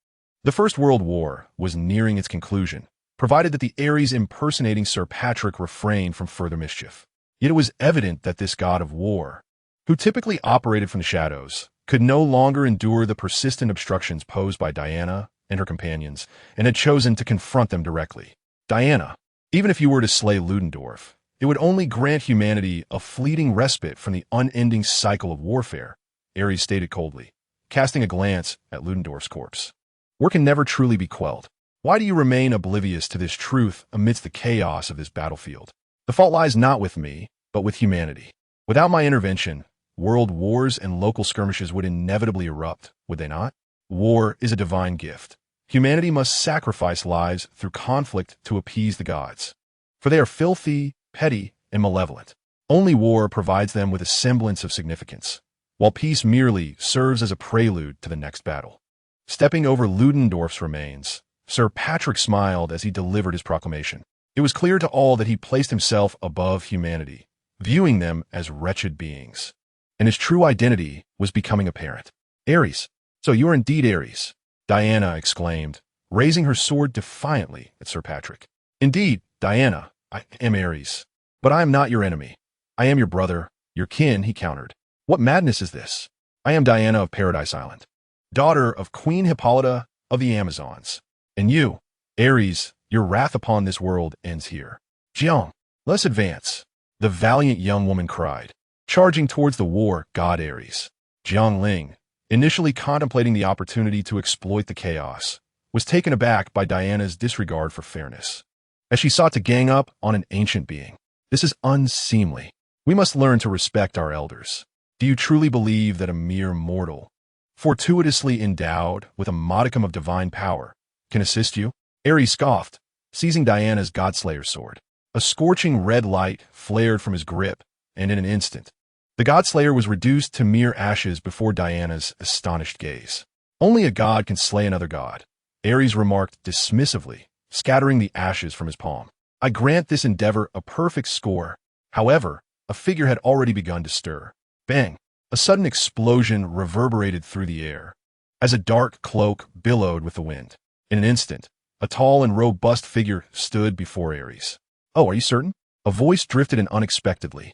The First World War was nearing its conclusion, provided that the Ares impersonating Sir Patrick refrained from further mischief. Yet it was evident that this god of war, who typically operated from the shadows, could no longer endure the persistent obstructions posed by Diana and her companions, and had chosen to confront them directly. Diana, even if you were to slay Ludendorff, it would only grant humanity a fleeting respite from the unending cycle of warfare, Ares stated coldly, casting a glance at Ludendorff's corpse. War can never truly be quelled. Why do you remain oblivious to this truth amidst the chaos of this battlefield? The fault lies not with me, but with humanity. Without my intervention, world wars and local skirmishes would inevitably erupt, would they not? War is a divine gift. Humanity must sacrifice lives through conflict to appease the gods, for they are filthy, petty, and malevolent. Only war provides them with a semblance of significance, while peace merely serves as a prelude to the next battle. Stepping over Ludendorff's remains, Sir Patrick smiled as he delivered his proclamation. It was clear to all that he placed himself above humanity, viewing them as wretched beings. And his true identity was becoming apparent. Ares, so you are indeed Ares, Diana exclaimed, raising her sword defiantly at Sir Patrick. Indeed, Diana, I am Ares, but I am not your enemy. I am your brother, your kin, he countered. What madness is this? I am Diana of Paradise Island, daughter of Queen Hippolyta of the Amazons. And you, Ares, your wrath upon this world ends here. Jiang, let's advance, the valiant young woman cried, charging towards the war god Ares. Jiang Ling, initially contemplating the opportunity to exploit the chaos, was taken aback by Diana's disregard for fairness, as she sought to gang up on an ancient being. This is unseemly. We must learn to respect our elders. Do you truly believe that a mere mortal, fortuitously endowed with a modicum of divine power, can assist you? Ares scoffed, seizing Diana's Godslayer sword. A scorching red light flared from his grip, and in an instant, the Godslayer was reduced to mere ashes before Diana's astonished gaze. Only a god can slay another god, Ares remarked dismissively, scattering the ashes from his palm. I grant this endeavor a perfect score. However, a figure had already begun to stir. Bang! A sudden explosion reverberated through the air, as a dark cloak billowed with the wind. In an instant, a tall and robust figure stood before Ares. Oh, are you certain? A voice drifted in unexpectedly.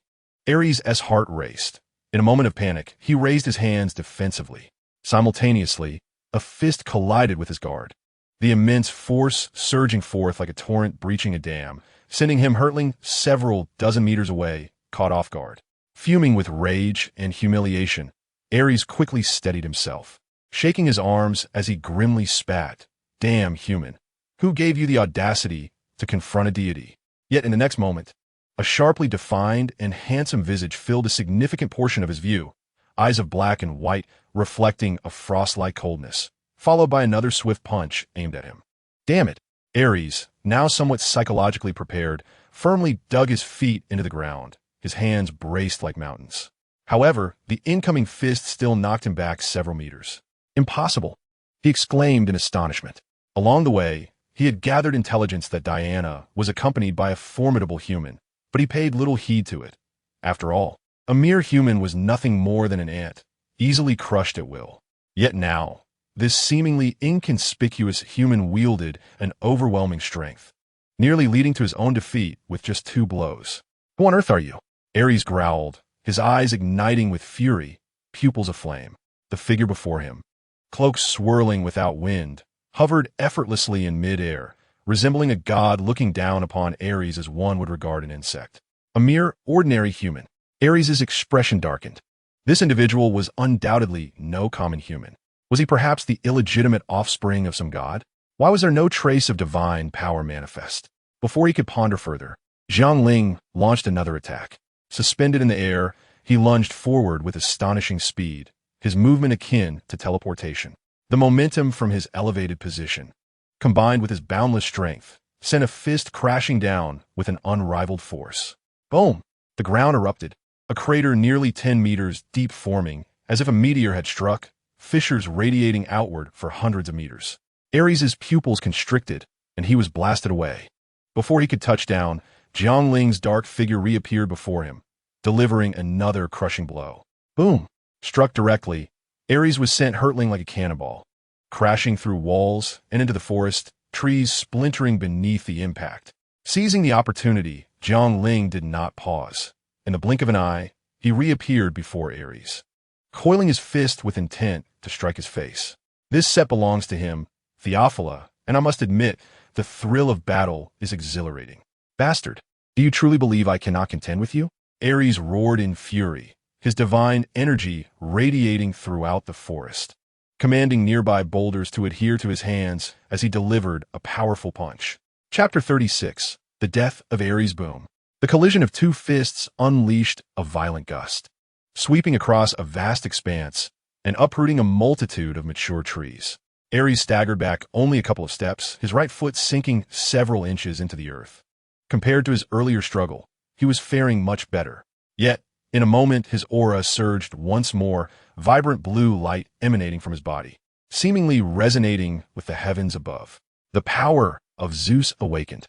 Ares' heart raced. In a moment of panic, he raised his hands defensively. Simultaneously, a fist collided with his guard, the immense force surging forth like a torrent breaching a dam, sending him hurtling several dozen meters away, caught off guard. Fuming with rage and humiliation, Ares quickly steadied himself, shaking his arms as he grimly spat. Damn human! Who gave you the audacity to confront a deity? Yet in the next moment, a sharply defined and handsome visage filled a significant portion of his view, eyes of black and white reflecting a frost-like coldness, followed by another swift punch aimed at him. Damn it! Ares, now somewhat psychologically prepared, firmly dug his feet into the ground, his hands braced like mountains. However, the incoming fist still knocked him back several meters. Impossible! He exclaimed in astonishment. Along the way, he had gathered intelligence that Diana was accompanied by a formidable human, but he paid little heed to it. After all, a mere human was nothing more than an ant, easily crushed at will. Yet now, this seemingly inconspicuous human wielded an overwhelming strength, nearly leading to his own defeat with just 2 blows. Who on earth are you? Ares growled, his eyes igniting with fury, pupils aflame. The figure before him, cloak swirling without wind, hovered effortlessly in mid-air, resembling a god looking down upon Ares as one would regard an insect. A mere ordinary human. Ares' expression darkened. This individual was undoubtedly no common human. Was he perhaps the illegitimate offspring of some god? Why was there no trace of divine power manifest? Before he could ponder further, Jiang Ling launched another attack. Suspended in the air, he lunged forward with astonishing speed, his movement akin to teleportation. The momentum from his elevated position, combined with his boundless strength, sent a fist crashing down with an unrivaled force. Boom! The ground erupted, a crater nearly 10 meters deep forming, as if a meteor had struck, fissures radiating outward for hundreds of meters. Ares' pupils constricted, and he was blasted away. Before he could touch down, Jiang Ling's dark figure reappeared before him, delivering another crushing blow. Boom! Struck directly, Ares was sent hurtling like a cannonball, crashing through walls and into the forest, trees splintering beneath the impact. Seizing the opportunity, Jiang Ling did not pause. In the blink of an eye, he reappeared before Ares, coiling his fist with intent to strike his face. This set belongs to him, Theophila, and I must admit, the thrill of battle is exhilarating. Bastard, do you truly believe I cannot contend with you? Ares roared in fury, his divine energy radiating throughout the forest, commanding nearby boulders to adhere to his hands as he delivered a powerful punch. Chapter 36. The Death of Ares. Boom. The collision of 2 fists unleashed a violent gust, sweeping across a vast expanse and uprooting a multitude of mature trees. Ares staggered back only a couple of steps, his right foot sinking several inches into the earth. Compared to his earlier struggle, he was faring much better. Yet, in a moment, his aura surged once more, vibrant blue light emanating from his body, seemingly resonating with the heavens above. The power of Zeus awakened.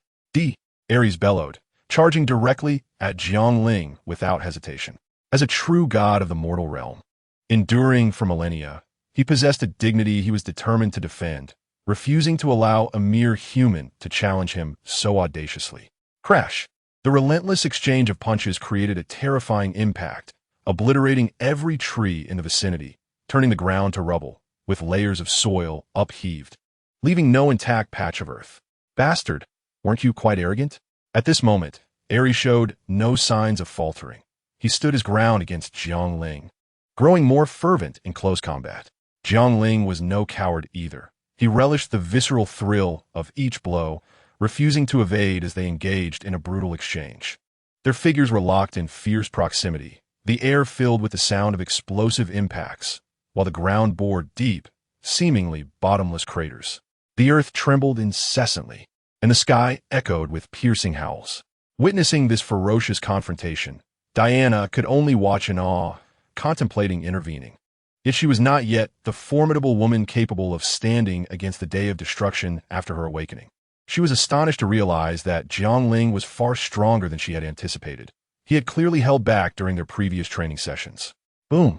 Ares bellowed, charging directly at Jiang Ling without hesitation. As a true god of the mortal realm, enduring for millennia, he possessed a dignity he was determined to defend, refusing to allow a mere human to challenge him so audaciously. Crash! The relentless exchange of punches created a terrifying impact, obliterating every tree in the vicinity, turning the ground to rubble, with layers of soil upheaved, leaving no intact patch of earth. Bastard, weren't you quite arrogant? At this moment, Ares showed no signs of faltering. He stood his ground against Jiang Ling, growing more fervent in close combat. Jiang Ling was no coward either. He relished the visceral thrill of each blow, refusing to evade as they engaged in a brutal exchange. Their figures were locked in fierce proximity, the air filled with the sound of explosive impacts, while the ground bore deep, seemingly bottomless craters. The earth trembled incessantly, and the sky echoed with piercing howls. Witnessing this ferocious confrontation, Diana could only watch in awe, contemplating intervening. Yet she was not yet the formidable woman capable of standing against the day of destruction after her awakening. She was astonished to realize that Jiang Ling was far stronger than she had anticipated. He had clearly held back during their previous training sessions. Boom!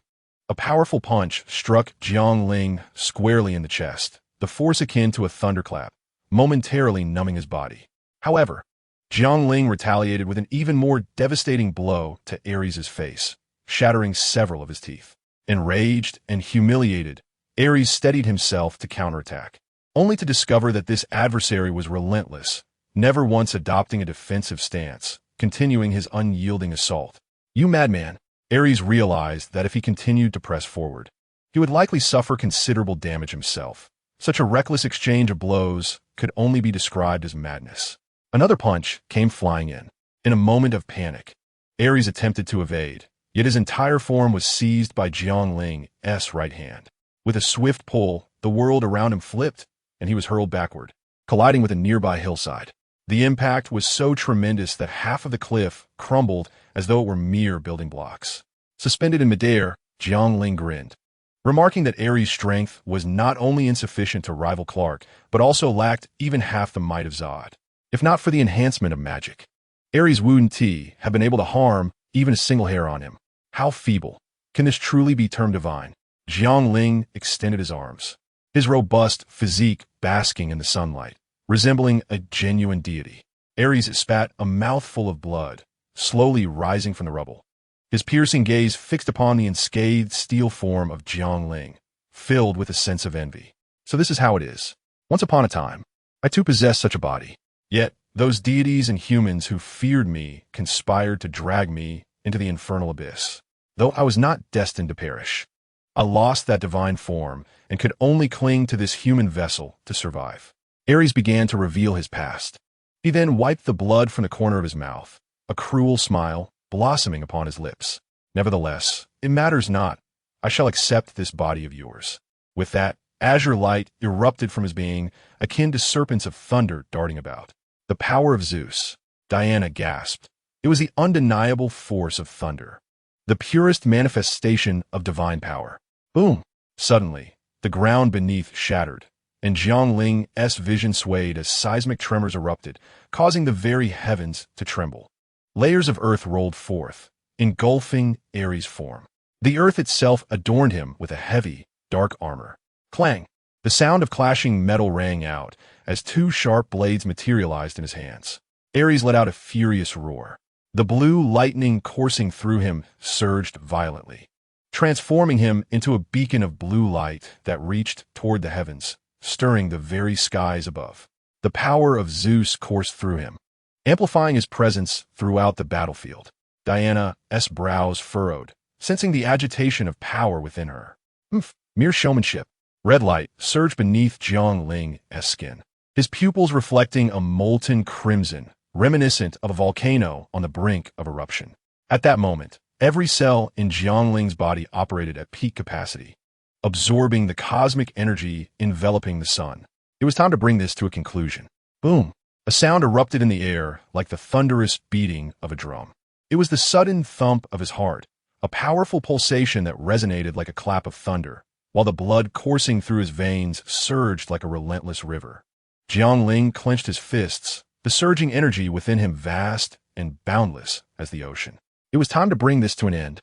A powerful punch struck Jiang Ling squarely in the chest, the force akin to a thunderclap, momentarily numbing his body. However, Jiang Ling retaliated with an even more devastating blow to Ares' face, shattering several of his teeth. Enraged and humiliated, Ares steadied himself to counterattack, only to discover that this adversary was relentless, never once adopting a defensive stance, continuing his unyielding assault. "You madman!" Ares realized that if he continued to press forward, he would likely suffer considerable damage himself. Such a reckless exchange of blows could only be described as madness. Another punch came flying in. In a moment of panic, Ares attempted to evade, yet his entire form was seized by Jiang Ling's right hand. With a swift pull, the world around him flipped, and he was hurled backward, colliding with a nearby hillside. The impact was so tremendous that half of the cliff crumbled as though it were mere building blocks. Suspended in midair, Jiang Ling grinned, remarking that Ares' strength was not only insufficient to rival Clark, but also lacked even half the might of Zod. If not for the enhancement of magic, Ares' Wu Ti had been able to harm even a single hair on him. How feeble! Can this truly be termed divine? Jiang Ling extended his arms, his robust physique basking in the sunlight, resembling a genuine deity. Ares spat a mouthful of blood, slowly rising from the rubble, his piercing gaze fixed upon the unscathed steel form of Jiang Ling, filled with a sense of envy. So this is how it is. Once upon a time, I too possessed such a body. Yet, those deities and humans who feared me conspired to drag me into the infernal abyss. Though I was not destined to perish, I lost that divine form and could only cling to this human vessel to survive. Ares began to reveal his past. He then wiped the blood from the corner of his mouth, a cruel smile blossoming upon his lips. "Nevertheless, it matters not. I shall accept this body of yours." With that, azure light erupted from his being, akin to serpents of thunder darting about. The power of Zeus. Diana gasped. It was the undeniable force of thunder, the purest manifestation of divine power. Boom! Suddenly, the ground beneath shattered, and Jiang Ling's vision swayed as seismic tremors erupted, causing the very heavens to tremble. Layers of earth rolled forth, engulfing Ares' form. The earth itself adorned him with a heavy, dark armor. Clang! The sound of clashing metal rang out as two sharp blades materialized in his hands. Ares let out a furious roar. The blue lightning coursing through him surged violently, transforming him into a beacon of blue light that reached toward the heavens, stirring the very skies above. The power of Zeus coursed through him, amplifying his presence throughout the battlefield. Diana's brows furrowed, sensing the agitation of power within her. Mere showmanship. Red light surged beneath Jiang Ling's skin, his pupils reflecting a molten crimson, reminiscent of a volcano on the brink of eruption. At that moment, every cell in Jiang Ling's body operated at peak capacity, absorbing the cosmic energy enveloping the sun. It was time to bring this to a conclusion. Boom! A sound erupted in the air like the thunderous beating of a drum. It was the sudden thump of his heart, a powerful pulsation that resonated like a clap of thunder, while the blood coursing through his veins surged like a relentless river. Jiang Ling clenched his fists, the surging energy within him vast and boundless as the ocean. It was time to bring this to an end.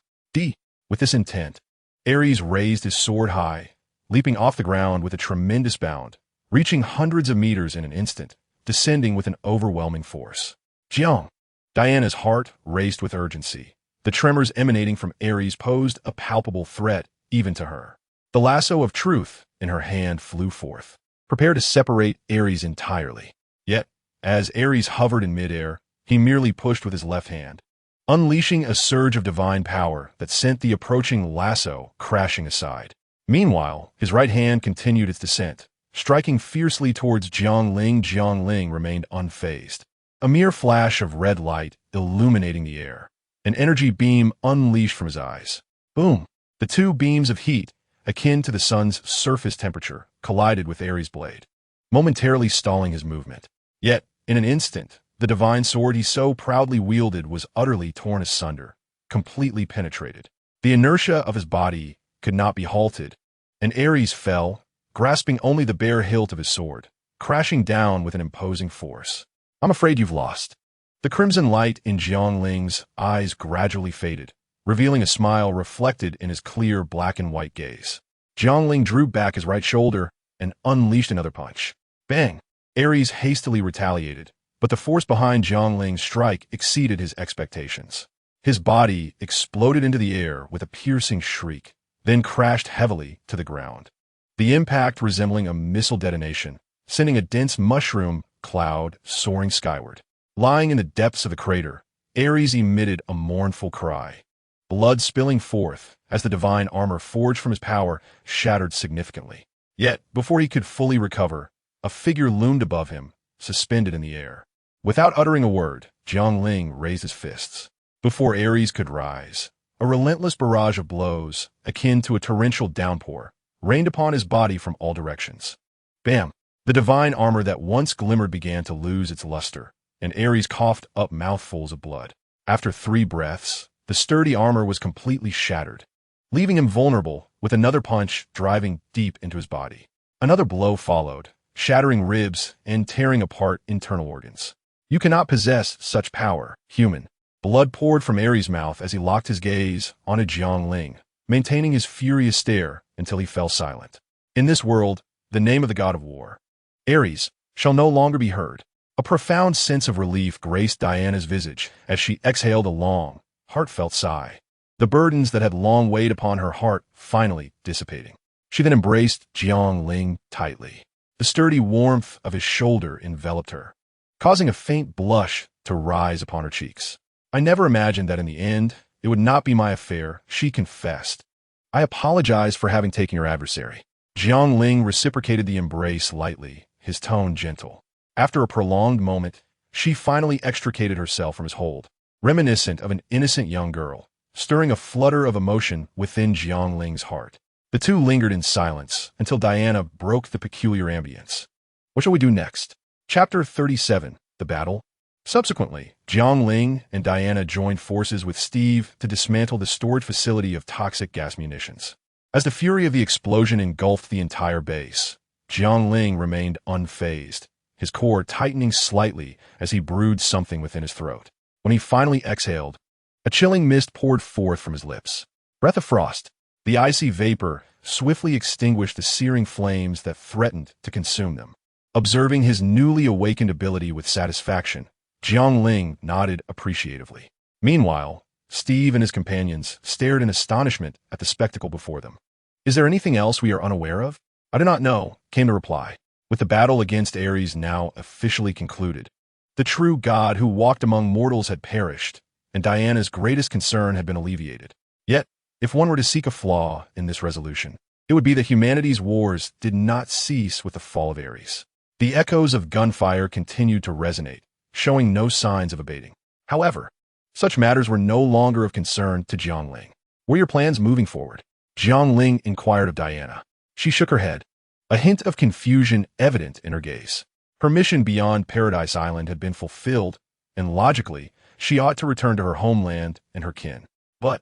With this intent, Ares raised his sword high, leaping off the ground with a tremendous bound, reaching hundreds of meters in an instant, descending with an overwhelming force. Jiang! Diana's heart raced with urgency. The tremors emanating from Ares posed a palpable threat even to her. The lasso of truth in her hand flew forth, prepared to separate Ares entirely. Yet, as Ares hovered in midair, he merely pushed with his left hand, unleashing a surge of divine power that sent the approaching lasso crashing aside. Meanwhile, his right hand continued its descent, striking fiercely towards Jiang Ling. Jiang Ling remained unfazed, a mere flash of red light illuminating the air, an energy beam unleashed from his eyes. Boom! The two beams of heat, akin to the sun's surface temperature, collided with Ares' blade, momentarily stalling his movement. Yet, in an instant, the divine sword he so proudly wielded was utterly torn asunder, completely penetrated. The inertia of his body could not be halted, and Ares fell, grasping only the bare hilt of his sword, crashing down with an imposing force. "I'm afraid you've lost." The crimson light in Jiang Ling's eyes gradually faded, revealing a smile reflected in his clear black and white gaze. Jiang Ling drew back his right shoulder and unleashed another punch. Bang! Ares hastily retaliated, but the force behind Jiang Ling's strike exceeded his expectations. His body exploded into the air with a piercing shriek, then crashed heavily to the ground. The impact resembling a missile detonation, sending a dense mushroom cloud soaring skyward. Lying in the depths of the crater, Ares emitted a mournful cry, blood spilling forth as the divine armor forged from his power shattered significantly. Yet, before he could fully recover, a figure loomed above him, suspended in the air. Without uttering a word, Jiang Ling raised his fists. Before Ares could rise, a relentless barrage of blows, akin to a torrential downpour, rained upon his body from all directions. Bam! The divine armor that once glimmered began to lose its luster, and Ares coughed up mouthfuls of blood. After 3 breaths, the sturdy armor was completely shattered, leaving him vulnerable, with another punch driving deep into his body. Another blow followed, shattering ribs and tearing apart internal organs. "You cannot possess such power, human." Blood poured from Ares' mouth as he locked his gaze onto Jiang Ling, maintaining his furious stare until he fell silent. In this world, the name of the god of war, Ares, shall no longer be heard. A profound sense of relief graced Diana's visage as she exhaled a long, heartfelt sigh, the burdens that had long weighed upon her heart finally dissipating. She then embraced Jiang Ling tightly. The sturdy warmth of his shoulder enveloped her, causing a faint blush to rise upon her cheeks. "I never imagined that in the end, it would not be my affair," she confessed. "I apologize for having taken your adversary." Jiang Ling reciprocated the embrace lightly, his tone gentle. After a prolonged moment, she finally extricated herself from his hold, reminiscent of an innocent young girl, stirring a flutter of emotion within Jiang Ling's heart. The two lingered in silence until Diana broke the peculiar ambience. "What shall we do next?" Chapter 37, The Battle. Subsequently, Jiang Ling and Diana joined forces with Steve to dismantle the storage facility of toxic gas munitions. As the fury of the explosion engulfed the entire base, Jiang Ling remained unfazed, his core tightening slightly as he brewed something within his throat. When he finally exhaled, a chilling mist poured forth from his lips. Breath of frost. The icy vapor swiftly extinguished the searing flames that threatened to consume them. Observing his newly awakened ability with satisfaction, Jiang Ling nodded appreciatively. Meanwhile, Steve and his companions stared in astonishment at the spectacle before them. "Is there anything else we are unaware of?" "I do not know," came the reply. With the battle against Ares now officially concluded, the true god who walked among mortals had perished, and Diana's greatest concern had been alleviated. Yet, if one were to seek a flaw in this resolution, it would be that humanity's wars did not cease with the fall of Ares. The echoes of gunfire continued to resonate, showing no signs of abating. However, such matters were no longer of concern to Jiang Ling. "What are your plans moving forward?" Jiang Ling inquired of Diana. She shook her head, a hint of confusion evident in her gaze. Her mission beyond Paradise Island had been fulfilled, and logically, she ought to return to her homeland and her kin. "But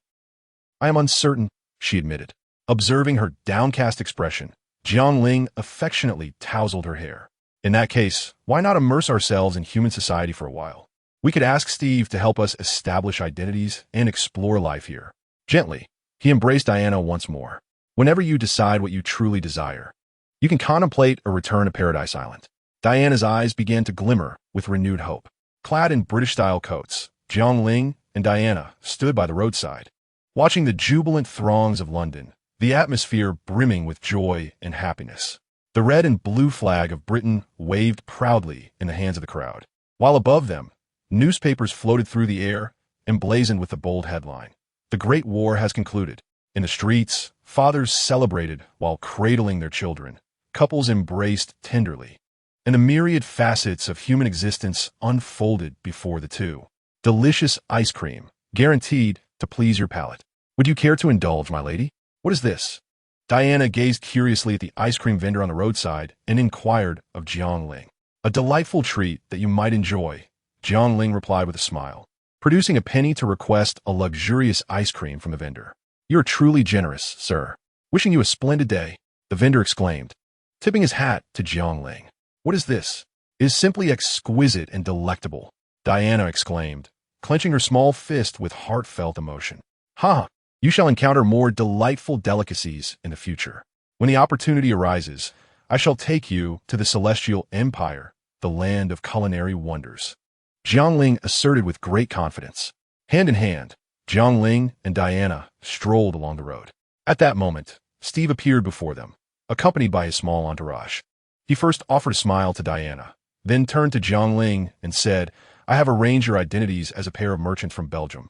I am uncertain," she admitted. Observing her downcast expression, Jiang Ling affectionately tousled her hair. "In that case, why not immerse ourselves in human society for a while? We could ask Steve to help us establish identities and explore life here." Gently, he embraced Diana once more. "Whenever you decide what you truly desire, you can contemplate a return to Paradise Island." Diana's eyes began to glimmer with renewed hope. Clad in British-style coats, Jiang Ling and Diana stood by the roadside, watching the jubilant throngs of London, the atmosphere brimming with joy and happiness. The red and blue flag of Britain waved proudly in the hands of the crowd, while above them, newspapers floated through the air, emblazoned with the bold headline, "The Great War has concluded." In the streets, fathers celebrated while cradling their children, couples embraced tenderly, and the myriad facets of human existence unfolded before the two. Delicious ice cream, guaranteed to please your palate. "Would you care to indulge, my lady?" "What is this?" Diana gazed curiously at the ice cream vendor on the roadside and inquired of Jiang Ling. "A delightful treat that you might enjoy," Jiang Ling replied with a smile. producing a penny to request a luxurious ice cream from the vendor. "You're truly generous, sir. Wishing you a splendid day," the vendor exclaimed, tipping his hat to Jiang Ling. "What is this? It is simply exquisite and delectable," Diana exclaimed, clenching her small fist with heartfelt emotion. "Ha! You shall encounter more delightful delicacies in the future. When the opportunity arises, I shall take you to the Celestial Empire, the land of culinary wonders," Jiang Ling asserted with great confidence. Hand in hand, Jiang Ling and Diana strolled along the road. At that moment, Steve appeared before them, accompanied by his small entourage. He first offered a smile to Diana, then turned to Jiang Ling and said, "I have arranged your identities as a pair of merchants from Belgium,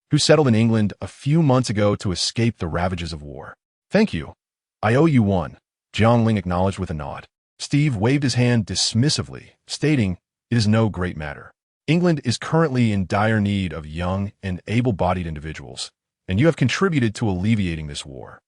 who settled in England a few months ago to escape the ravages of war." "Thank you. I owe you one," Jiang Ling acknowledged with a nod. Steve waved his hand dismissively, stating, "It is no great matter. England is currently in dire need of young and able-bodied individuals, and you have contributed to alleviating this war.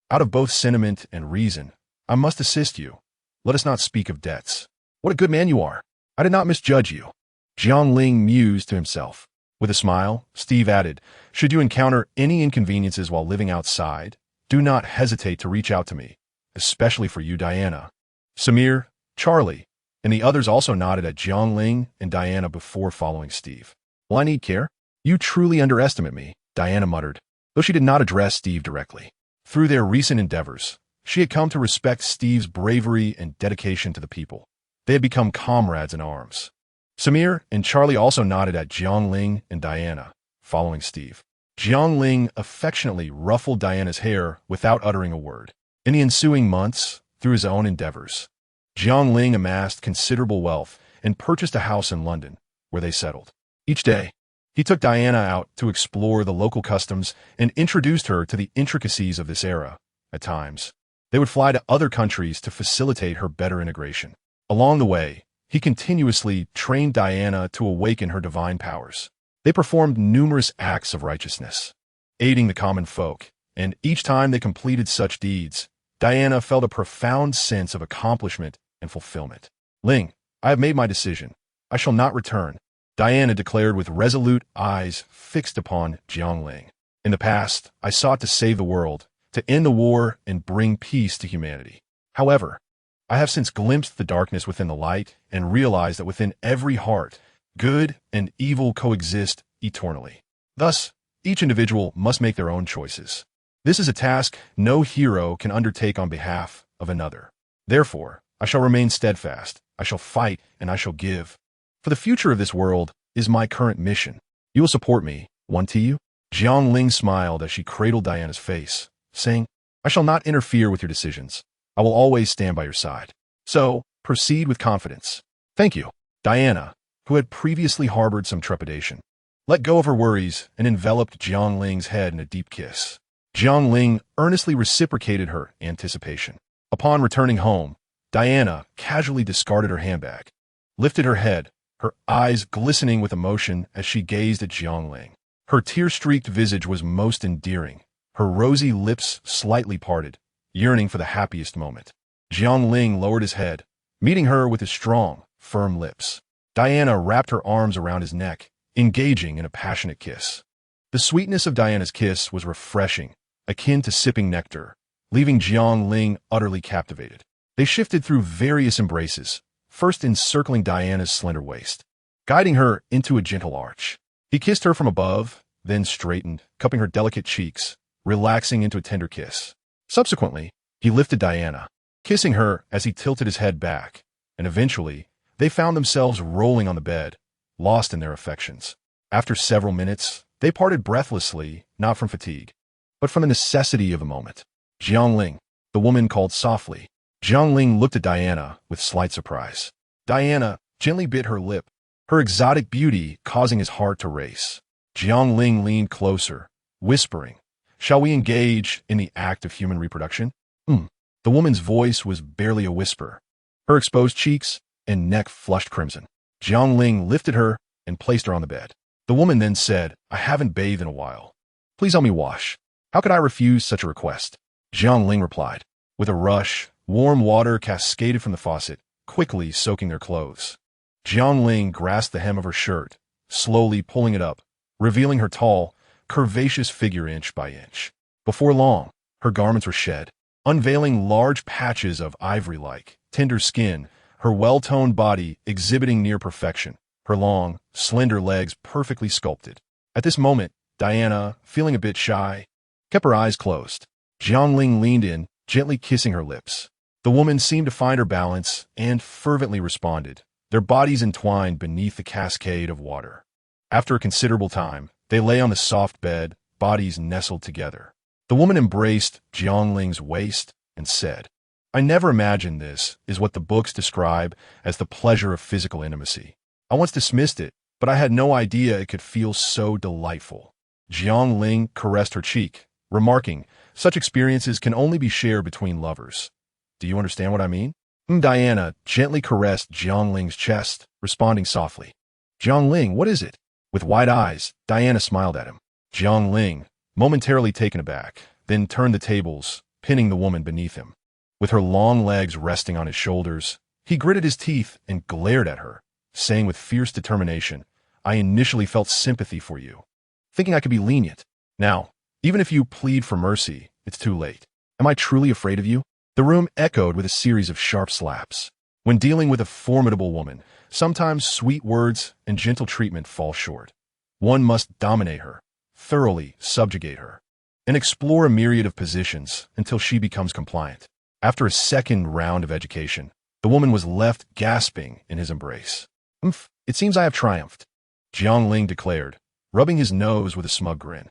Out of both sentiment and reason, I must assist you. Let us not speak of debts. What a good man you are. I did not misjudge you," Jiang Ling mused to himself. With a smile, Steve added, "Should you encounter any inconveniences while living outside, do not hesitate to reach out to me, especially for you, Diana." Samir, Charlie, and the others also nodded at Jiang Ling and Diana before following Steve. "Will I need care?" "You truly underestimate me," Diana muttered, though she did not address Steve directly. Through their recent endeavors, she had come to respect Steve's bravery and dedication to the people. They had become comrades in arms. Samir and Charlie also nodded at Jiang Ling and Diana, following Steve. Jiang Ling affectionately ruffled Diana's hair without uttering a word. In the ensuing months, through his own endeavors, Jiang Ling amassed considerable wealth and purchased a house in London, where they settled. Each day, he took Diana out to explore the local customs and introduced her to the intricacies of this era. At times, they would fly to other countries to facilitate her better integration. Along the way, he continuously trained Diana to awaken her divine powers. They performed numerous acts of righteousness, aiding the common folk, and each time they completed such deeds, Diana felt a profound sense of accomplishment and fulfillment. "Ling, I have made my decision. I shall not return," Diana declared with resolute eyes fixed upon Jiang Ling. "In the past, I sought to save the world, to end the war and bring peace to humanity. However, I have since glimpsed the darkness within the light and realized that within every heart, good and evil coexist eternally. Thus, each individual must make their own choices. This is a task no hero can undertake on behalf of another. Therefore, I shall remain steadfast, I shall fight, and I shall give. For the future of this world is my current mission. You will support me, won't you?" Jiang Ling smiled as she cradled Diana's face, saying, "I shall not interfere with your decisions. I will always stand by your side. So, proceed with confidence." "Thank you." Diana, who had previously harbored some trepidation, let go of her worries and enveloped Jiang Ling's head in a deep kiss. Jiang Ling earnestly reciprocated her anticipation. Upon returning home, Diana casually discarded her handbag, lifted her head, her eyes glistening with emotion as she gazed at Jiang Ling. Her tear-streaked visage was most endearing, her rosy lips slightly parted, yearning for the happiest moment. Jiang Ling lowered his head, meeting her with his strong, firm lips. Diana wrapped her arms around his neck, engaging in a passionate kiss. The sweetness of Diana's kiss was refreshing, akin to sipping nectar, leaving Jiang Ling utterly captivated. They shifted through various embraces, first encircling Diana's slender waist, guiding her into a gentle arch. He kissed her from above, then straightened, cupping her delicate cheeks, relaxing into a tender kiss. Subsequently, he lifted Diana, kissing her as he tilted his head back, and eventually, they found themselves rolling on the bed, lost in their affections. After several minutes, they parted breathlessly, not from fatigue, but from the necessity of the moment. "Jiang Ling," the woman called softly. Jiang Ling looked at Diana with slight surprise. Diana gently bit her lip, her exotic beauty causing his heart to race. Jiang Ling leaned closer, whispering, "Shall we engage in the act of human reproduction?" The woman's voice was barely a whisper. Her exposed cheeks and neck flushed crimson. Jiang Ling lifted her and placed her on the bed. The woman then said, "I haven't bathed in a while. Please help me wash." "How could I refuse such a request?" Jiang Ling replied. With a rush, warm water cascaded from the faucet, quickly soaking their clothes. Jiang Ling grasped the hem of her shirt, slowly pulling it up, revealing her tall, curvaceous figure inch by inch. Before long, her garments were shed, unveiling large patches of ivory-like, tender skin, her well-toned body exhibiting near perfection, her long, slender legs perfectly sculpted. At this moment, Diana, feeling a bit shy, kept her eyes closed. Jiang Ling leaned in, gently kissing her lips. The woman seemed to find her balance and fervently responded, their bodies entwined beneath the cascade of water. After a considerable time, they lay on the soft bed, bodies nestled together. The woman embraced Jiang Ling's waist and said, "I never imagined this is what the books describe as the pleasure of physical intimacy. I once dismissed it, but I had no idea it could feel so delightful." Jiang Ling caressed her cheek, remarking, "Such experiences can only be shared between lovers. Do you understand what I mean?" Diana gently caressed Jiang Ling's chest, responding softly, "Jiang Ling, what is it?" With wide eyes, Diana smiled at him. Jiang Ling, momentarily taken aback, then turned the tables, pinning the woman beneath him. With her long legs resting on his shoulders, he gritted his teeth and glared at her, saying with fierce determination, "I initially felt sympathy for you, thinking I could be lenient. Now, even if you plead for mercy, it's too late. Am I truly afraid of you?" The room echoed with a series of sharp slaps. When dealing with a formidable woman, sometimes sweet words and gentle treatment fall short. One must dominate her, thoroughly subjugate her, and explore a myriad of positions until she becomes compliant. After a second round of education, the woman was left gasping in his embrace. It seems I have triumphed," Jiang Ling declared, rubbing his nose with a smug grin.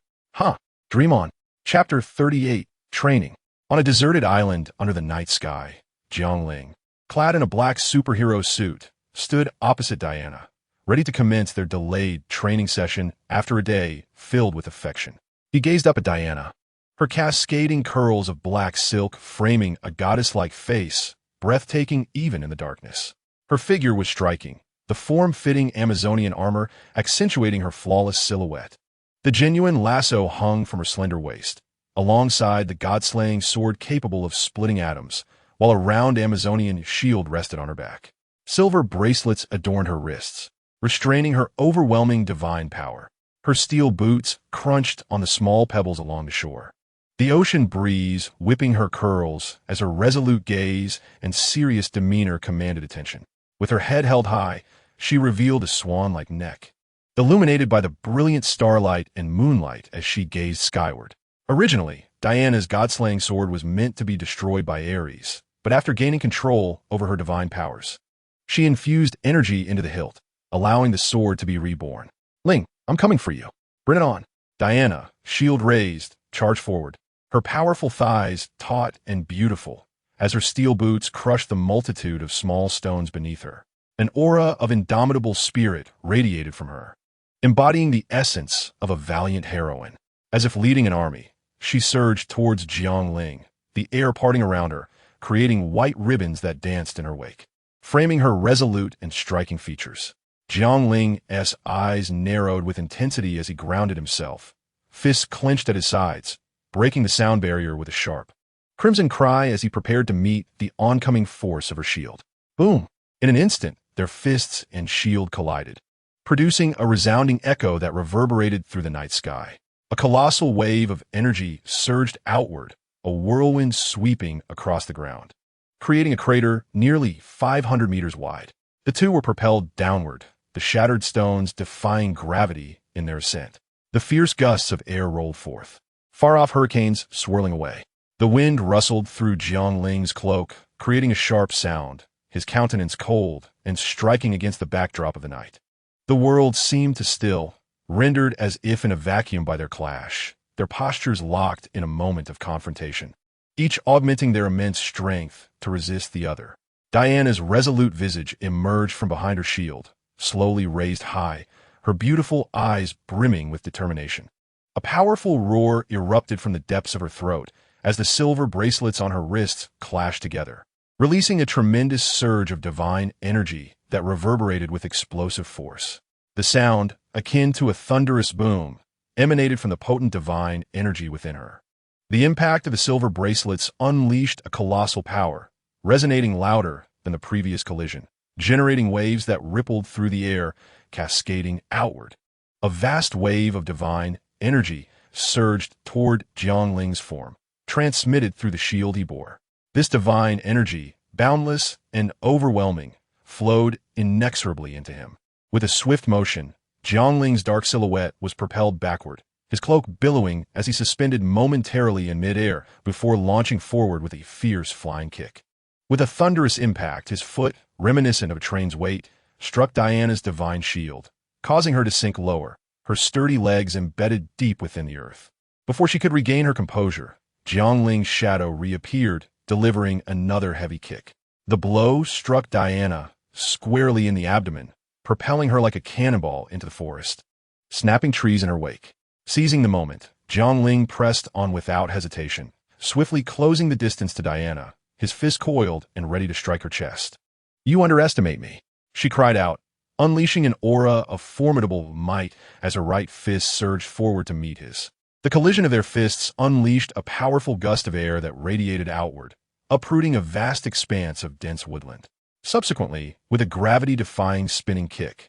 Dream on. Chapter 38, Training. On a deserted island under the night sky, Jiang Ling, clad in a black superhero suit, stood opposite Diana, ready to commence their delayed training session after a day filled with affection. He gazed up at Diana, her cascading curls of black silk framing a goddess-like face, breathtaking even in the darkness. Her figure was striking, the form-fitting Amazonian armor accentuating her flawless silhouette. The genuine lasso hung from her slender waist, alongside the god-slaying sword capable of splitting atoms, while a round Amazonian shield rested on her back. Silver bracelets adorned her wrists, restraining her overwhelming divine power. Her steel boots crunched on the small pebbles along the shore. The ocean breeze whipping her curls as her resolute gaze and serious demeanor commanded attention. With her head held high, she revealed a swan-like neck, illuminated by the brilliant starlight and moonlight as she gazed skyward. Originally, Diana's god-slaying sword was meant to be destroyed by Ares, but after gaining control over her divine powers, she infused energy into the hilt, allowing the sword to be reborn. "Ling, I'm coming for you. Bring it on." Diana, shield raised, charged forward, her powerful thighs taut and beautiful, as her steel boots crushed the multitude of small stones beneath her. An aura of indomitable spirit radiated from her, embodying the essence of a valiant heroine. As if leading an army, she surged towards Jiang Ling, the air parting around her, creating white ribbons that danced in her wake, framing her resolute and striking features. Jiang Ling's eyes narrowed with intensity as he grounded himself, fists clenched at his sides, breaking the sound barrier with a sharp, crimson cry as he prepared to meet the oncoming force of her shield. Boom! In an instant, their fists and shield collided, producing a resounding echo that reverberated through the night sky. A colossal wave of energy surged outward, a whirlwind sweeping across the ground, creating a crater nearly 500 meters wide. The two were propelled downward, the shattered stones defying gravity in their ascent. The fierce gusts of air rolled forth, far-off hurricanes swirling away. The wind rustled through Jiang Ling's cloak, creating a sharp sound, his countenance cold and striking against the backdrop of the night. The world seemed to still, rendered as if in a vacuum by their clash, their postures locked in a moment of confrontation, each augmenting their immense strength to resist the other. Diana's resolute visage emerged from behind her shield, slowly raised high, her beautiful eyes brimming with determination. A powerful roar erupted from the depths of her throat as the silver bracelets on her wrists clashed together, releasing a tremendous surge of divine energy that reverberated with explosive force. The sound, akin to a thunderous boom, emanated from the potent divine energy within her. The impact of the silver bracelets unleashed a colossal power, resonating louder than the previous collision, generating waves that rippled through the air, cascading outward. A vast wave of divine energy surged toward Jiang Ling's form, transmitted through the shield he bore. This divine energy, boundless and overwhelming, flowed inexorably into him. With a swift motion, Jiang Ling's dark silhouette was propelled backward, his cloak billowing as he suspended momentarily in midair before launching forward with a fierce flying kick. With a thunderous impact, his foot, reminiscent of a train's weight, struck Diana's divine shield, causing her to sink lower, her sturdy legs embedded deep within the earth. Before she could regain her composure, Jiang Ling's shadow reappeared, delivering another heavy kick. The blow struck Diana squarely in the abdomen, propelling her like a cannonball into the forest, snapping trees in her wake. Seizing the moment, Jiang Ling pressed on without hesitation, swiftly closing the distance to Diana, his fist coiled and ready to strike her chest. "You underestimate me," she cried out, unleashing an aura of formidable might as her right fist surged forward to meet his. The collision of their fists unleashed a powerful gust of air that radiated outward, uprooting a vast expanse of dense woodland. Subsequently, with a gravity-defying spinning kick,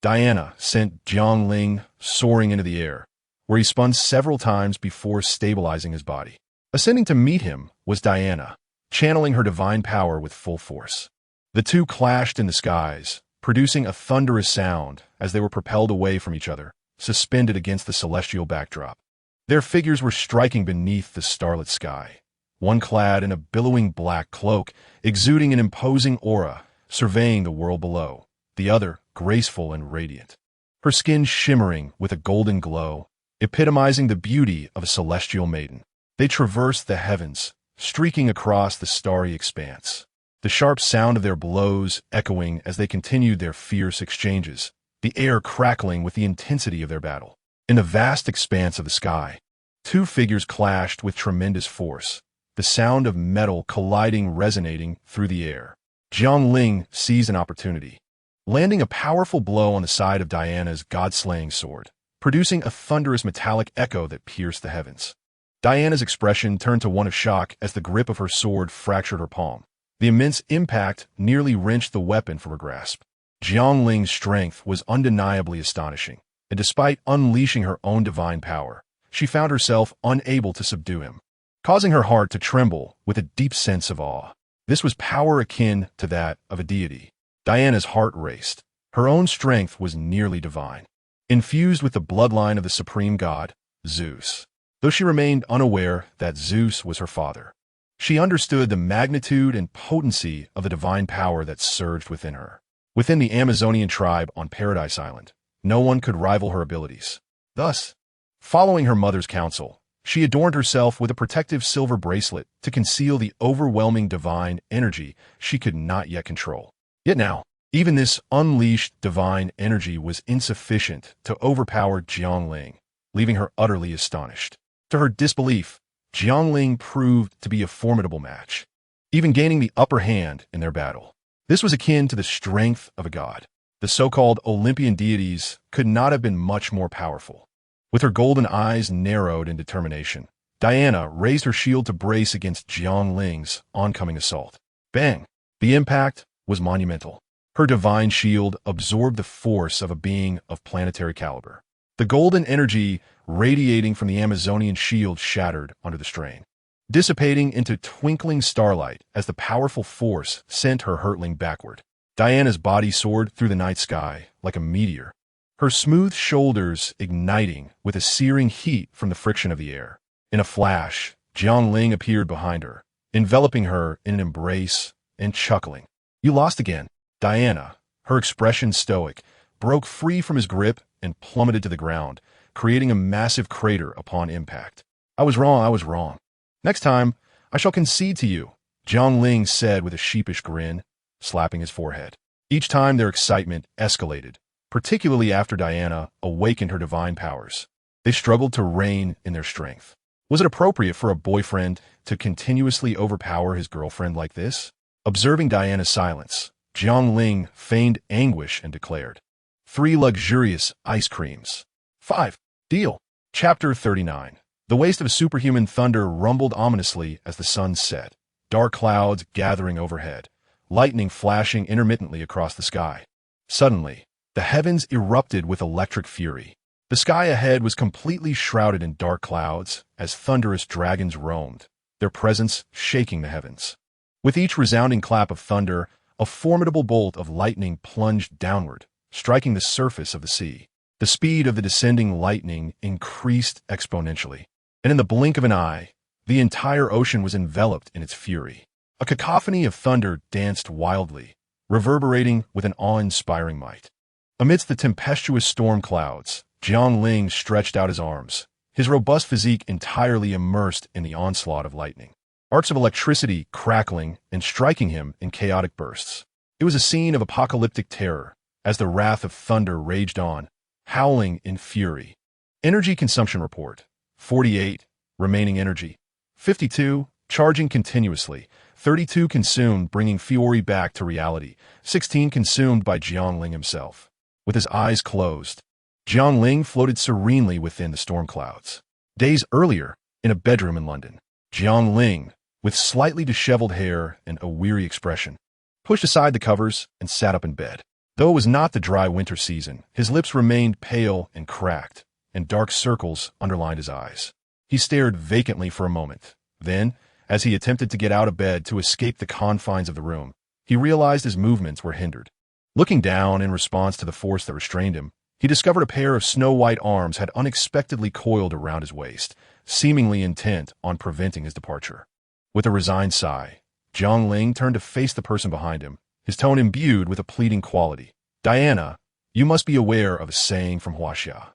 Diana sent Jiang Ling soaring into the air, where he spun several times before stabilizing his body. Ascending to meet him was Diana, channeling her divine power with full force. The two clashed in the skies, producing a thunderous sound as they were propelled away from each other, suspended against the celestial backdrop. Their figures were striking beneath the starlit sky, one clad in a billowing black cloak, exuding an imposing aura, surveying the world below, the other graceful and radiant, her skin shimmering with a golden glow, epitomizing the beauty of a celestial maiden. They traversed the heavens, streaking across the starry expanse, the sharp sound of their blows echoing as they continued their fierce exchanges, the air crackling with the intensity of their battle. In the vast expanse of the sky, two figures clashed with tremendous force, the sound of metal colliding resonating through the air. Jiang Ling seized an opportunity, landing a powerful blow on the side of Diana's God-slaying sword, producing a thunderous metallic echo that pierced the heavens. Diana's expression turned to one of shock as the grip of her sword fractured her palm. The immense impact nearly wrenched the weapon from her grasp. Jiang Ling's strength was undeniably astonishing, and despite unleashing her own divine power, she found herself unable to subdue him, causing her heart to tremble with a deep sense of awe. This was power akin to that of a deity. Diana's heart raced. Her own strength was nearly divine, infused with the bloodline of the supreme god, Zeus. Though she remained unaware that Zeus was her father, she understood the magnitude and potency of the divine power that surged within her. Within the Amazonian tribe on Paradise Island, no one could rival her abilities. Thus, following her mother's counsel, she adorned herself with a protective silver bracelet to conceal the overwhelming divine energy she could not yet control. Yet now, even this unleashed divine energy was insufficient to overpower Jiang Ling, leaving her utterly astonished. To her disbelief, Jiang Ling proved to be a formidable match, even gaining the upper hand in their battle. This was akin to the strength of a god. The so-called Olympian deities could not have been much more powerful. With her golden eyes narrowed in determination, Diana raised her shield to brace against Jiang Ling's oncoming assault. Bang! The impact was monumental. Her divine shield absorbed the force of a being of planetary caliber. The golden energy radiating from the Amazonian shield shattered under the strain, dissipating into twinkling starlight as the powerful force sent her hurtling backward. Diana's body soared through the night sky like a meteor, her smooth shoulders igniting with a searing heat from the friction of the air. In a flash, Jiang Ling appeared behind her, enveloping her in an embrace and chuckling. "You lost again." Diana, her expression stoic, broke free from his grip and plummeted to the ground, creating a massive crater upon impact. I was wrong. Next time, I shall concede to you," Jiang Ling said with a sheepish grin, slapping his forehead. Each time their excitement escalated, particularly after Diana awakened her divine powers. They struggled to rein in their strength. Was it appropriate for a boyfriend to continuously overpower his girlfriend like this? Observing Diana's silence, Jiang Ling feigned anguish and declared, 3 luxurious ice creams. 5. Deal. Chapter 39. The waste of a superhuman thunder rumbled ominously as the sun set, dark clouds gathering overhead, lightning flashing intermittently across the sky. Suddenly, the heavens erupted with electric fury. The sky ahead was completely shrouded in dark clouds as thunderous dragons roamed, their presence shaking the heavens. With each resounding clap of thunder, a formidable bolt of lightning plunged downward, striking the surface of the sea. The speed of the descending lightning increased exponentially, and in the blink of an eye, the entire ocean was enveloped in its fury. A cacophony of thunder danced wildly, reverberating with an awe-inspiring might. Amidst the tempestuous storm clouds, Jiang Ling stretched out his arms, his robust physique entirely immersed in the onslaught of lightning. Arcs of electricity crackling and striking him in chaotic bursts. It was a scene of apocalyptic terror, as the wrath of thunder raged on, howling in fury. Energy consumption report: 48, remaining energy. 52, charging continuously. 32 consumed, bringing fury back to reality. 16 consumed by Jiang Ling himself. With his eyes closed, Jiang Ling floated serenely within the storm clouds. Days earlier, in a bedroom in London, Jiang Ling, with slightly disheveled hair and a weary expression, pushed aside the covers and sat up in bed. Though it was not the dry winter season, his lips remained pale and cracked, and dark circles underlined his eyes. He stared vacantly for a moment. Then, as he attempted to get out of bed to escape the confines of the room, he realized his movements were hindered. Looking down in response to the force that restrained him, he discovered a pair of snow-white arms had unexpectedly coiled around his waist, seemingly intent on preventing his departure. With a resigned sigh, Jiang Ling turned to face the person behind him, his tone imbued with a pleading quality. "Diana, you must be aware of a saying from Huaxia."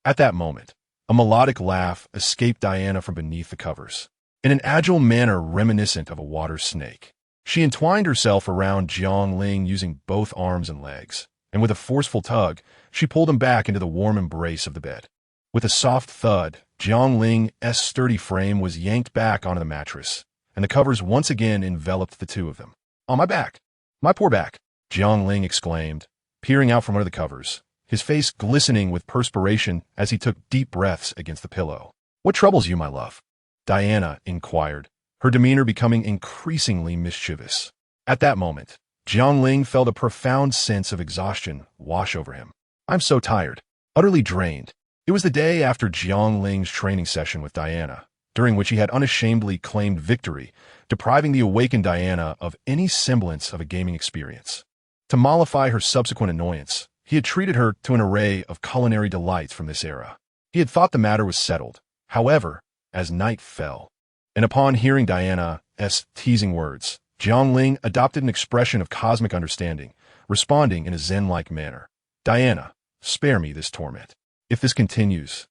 At that moment, a melodic laugh escaped Diana from beneath the covers. In an agile manner reminiscent of a water snake, she entwined herself around Jiang Ling using both arms and legs, and with a forceful tug, she pulled him back into the warm embrace of the bed. With a soft thud, Jiang Ling's sturdy frame was yanked back onto the mattress, and the covers once again enveloped the two of them. "On my back! My poor back!" Jiang Ling exclaimed, peering out from under the covers, his face glistening with perspiration as he took deep breaths against the pillow. "What troubles you, my love?" Diana inquired, her demeanor becoming increasingly mischievous. At that moment, Jiang Ling felt a profound sense of exhaustion wash over him. "I'm so tired, utterly drained." It was the day after Jiang Ling's training session with Diana, during which he had unashamedly claimed victory, depriving the awakened Diana of any semblance of a gaming experience. To mollify her subsequent annoyance, he had treated her to an array of culinary delights from this era. He had thought the matter was settled. However, as night fell, and upon hearing Diana's teasing words, Jiang Ling adopted an expression of cosmic understanding, responding in a zen-like manner. "Diana, spare me this torment. If this continues,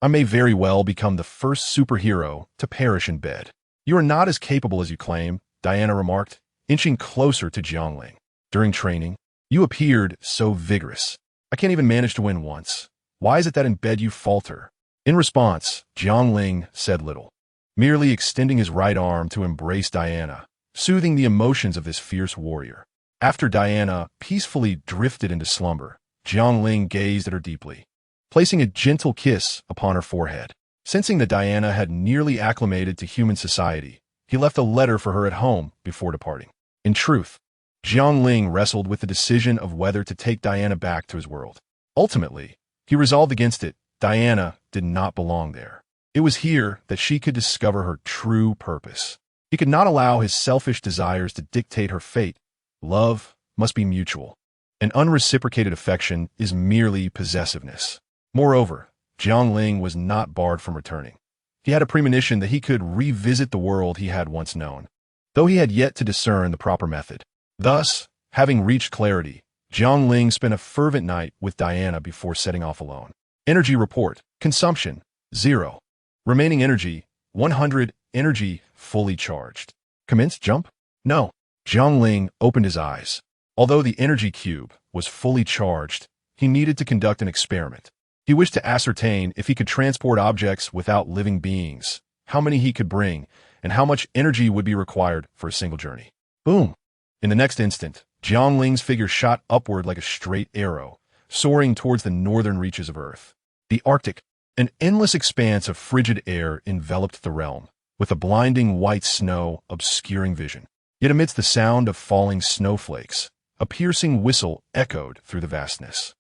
I may very well become the first superhero to perish in bed." "You are not as capable as you claim," Diana remarked, inching closer to Jiang Ling. "During training, you appeared so vigorous. I can't even manage to win once. Why is it that in bed you falter?" In response, Jiang Ling said little, merely extending his right arm to embrace Diana, soothing the emotions of this fierce warrior. After Diana peacefully drifted into slumber, Jiang Ling gazed at her deeply, placing a gentle kiss upon her forehead. Sensing that Diana had nearly acclimated to human society, he left a letter for her at home before departing. In truth, Jiang Ling wrestled with the decision of whether to take Diana back to his world. Ultimately, he resolved against it. Diana did not belong there. It was here that she could discover her true purpose. He could not allow his selfish desires to dictate her fate. Love must be mutual. An unreciprocated affection is merely possessiveness. Moreover, Jiang Ling was not barred from returning. He had a premonition that he could revisit the world he had once known, though he had yet to discern the proper method. Thus, having reached clarity, Jiang Ling spent a fervent night with Diana before setting off alone. Energy report: consumption, 0. Remaining energy, 100. Energy fully charged. Commence jump? No. Jiang Ling opened his eyes. Although the energy cube was fully charged, he needed to conduct an experiment. He wished to ascertain if he could transport objects without living beings, how many he could bring, and how much energy would be required for a single journey. Boom! In the next instant, Jiang Ling's figure shot upward like a straight arrow, soaring towards the northern reaches of Earth. The Arctic, an endless expanse of frigid air, enveloped the realm, with a blinding white snow obscuring vision. Yet amidst the sound of falling snowflakes, a piercing whistle echoed through the vastness.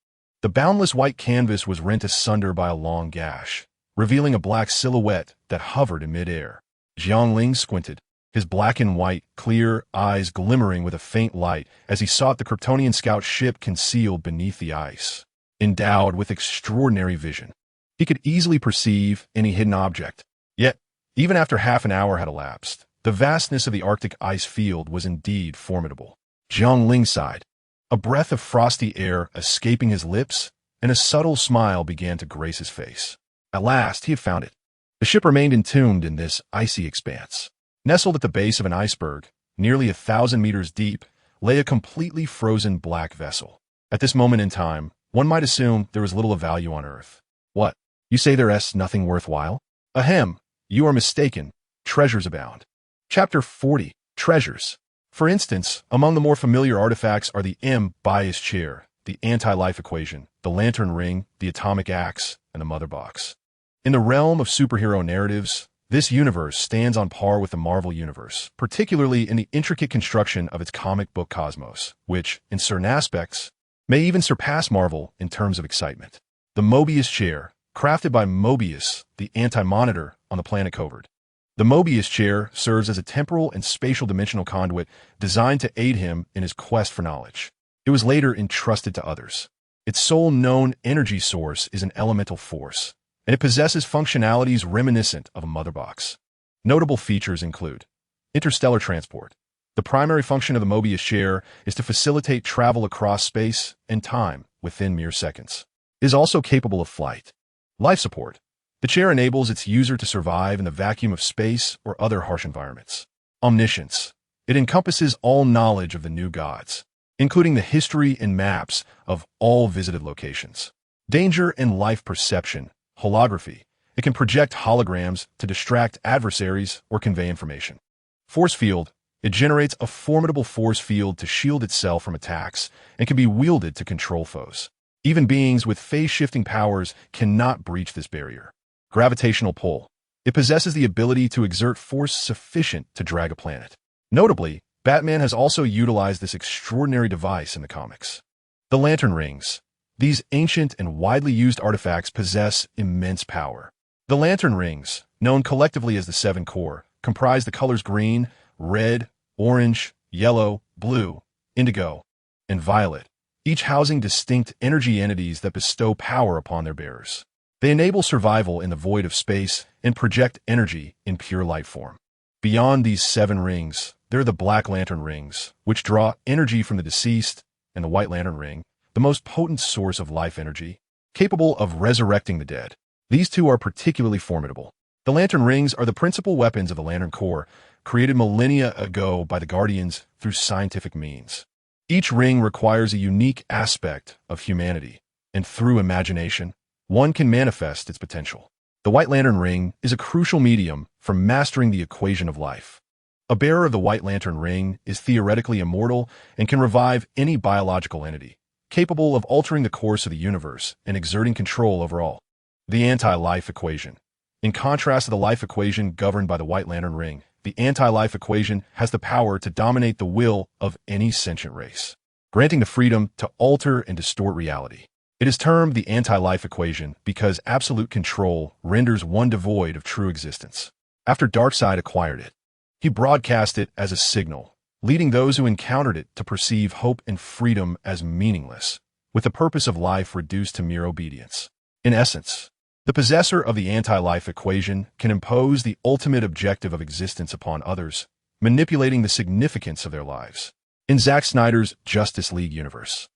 The boundless white canvas was rent asunder by a long gash, revealing a black silhouette that hovered in midair. Jiang Ling squinted, his black and white, clear eyes glimmering with a faint light as he sought the Kryptonian scout ship concealed beneath the ice. Endowed with extraordinary vision, he could easily perceive any hidden object. Yet, even after half an hour had elapsed, the vastness of the Arctic ice field was indeed formidable. Jiang Ling sighed, a breath of frosty air escaping his lips, and a subtle smile began to grace his face. At last, he had found it. The ship remained entombed in this icy expanse. Nestled at the base of an iceberg, nearly 1,000 meters deep, lay a completely frozen black vessel. At this moment in time, one might assume there was little of value on Earth. What? You say there's nothing worthwhile? Ahem, you are mistaken. Treasures abound. Chapter 40. Treasures. For instance, among the more familiar artifacts are the M-bias chair, the anti-life equation, the lantern ring, the atomic axe, and the mother box. In the realm of superhero narratives, this universe stands on par with the Marvel Universe, particularly in the intricate construction of its comic book cosmos, which, in certain aspects, may even surpass Marvel in terms of excitement. The Mobius chair, crafted by Mobius, the anti-monitor on the planet Covert. The Mobius chair serves as a temporal and spatial dimensional conduit designed to aid him in his quest for knowledge. It was later entrusted to others. Its sole known energy source is an elemental force, and it possesses functionalities reminiscent of a mother box. Notable features include interstellar transport. The primary function of the Mobius chair is to facilitate travel across space and time within mere seconds. It is also capable of flight. Life support. The chair enables its user to survive in the vacuum of space or other harsh environments. Omniscience. It encompasses all knowledge of the new gods, including the history and maps of all visited locations. Danger and life perception. Holography. It can project holograms to distract adversaries or convey information. Force field. It generates a formidable force field to shield itself from attacks and can be wielded to control foes. Even beings with phase-shifting powers cannot breach this barrier. Gravitational pull. It possesses the ability to exert force sufficient to drag a planet. Notably, Batman has also utilized this extraordinary device in the comics. The lantern rings. These ancient and widely used artifacts possess immense power. The lantern rings, known collectively as the Seven Core, comprise the colors green, red, orange, yellow, blue, indigo, and violet, each housing distinct energy entities that bestow power upon their bearers. They enable survival in the void of space and project energy in pure light form. Beyond these 7 rings, there are the Black Lantern rings, which draw energy from the deceased, and the White Lantern ring, the most potent source of life energy, capable of resurrecting the dead. These 2 are particularly formidable. The Lantern rings are the principal weapons of the Lantern Corps, created millennia ago by the Guardians through scientific means. Each ring requires a unique aspect of humanity, and through imagination, one can manifest its potential. The White Lantern ring is a crucial medium for mastering the equation of life. A bearer of the White Lantern ring is theoretically immortal and can revive any biological entity, capable of altering the course of the universe and exerting control over all. The anti-life equation. In contrast to the life equation governed by the White Lantern ring, the anti-life equation has the power to dominate the will of any sentient race, granting the freedom to alter and distort reality. It is termed the anti-life equation because absolute control renders one devoid of true existence. After Darkseid acquired it, he broadcast it as a signal, leading those who encountered it to perceive hope and freedom as meaningless, with the purpose of life reduced to mere obedience. In essence, the possessor of the anti-life equation can impose the ultimate objective of existence upon others, manipulating the significance of their lives. In Zack Snyder's Justice League universe,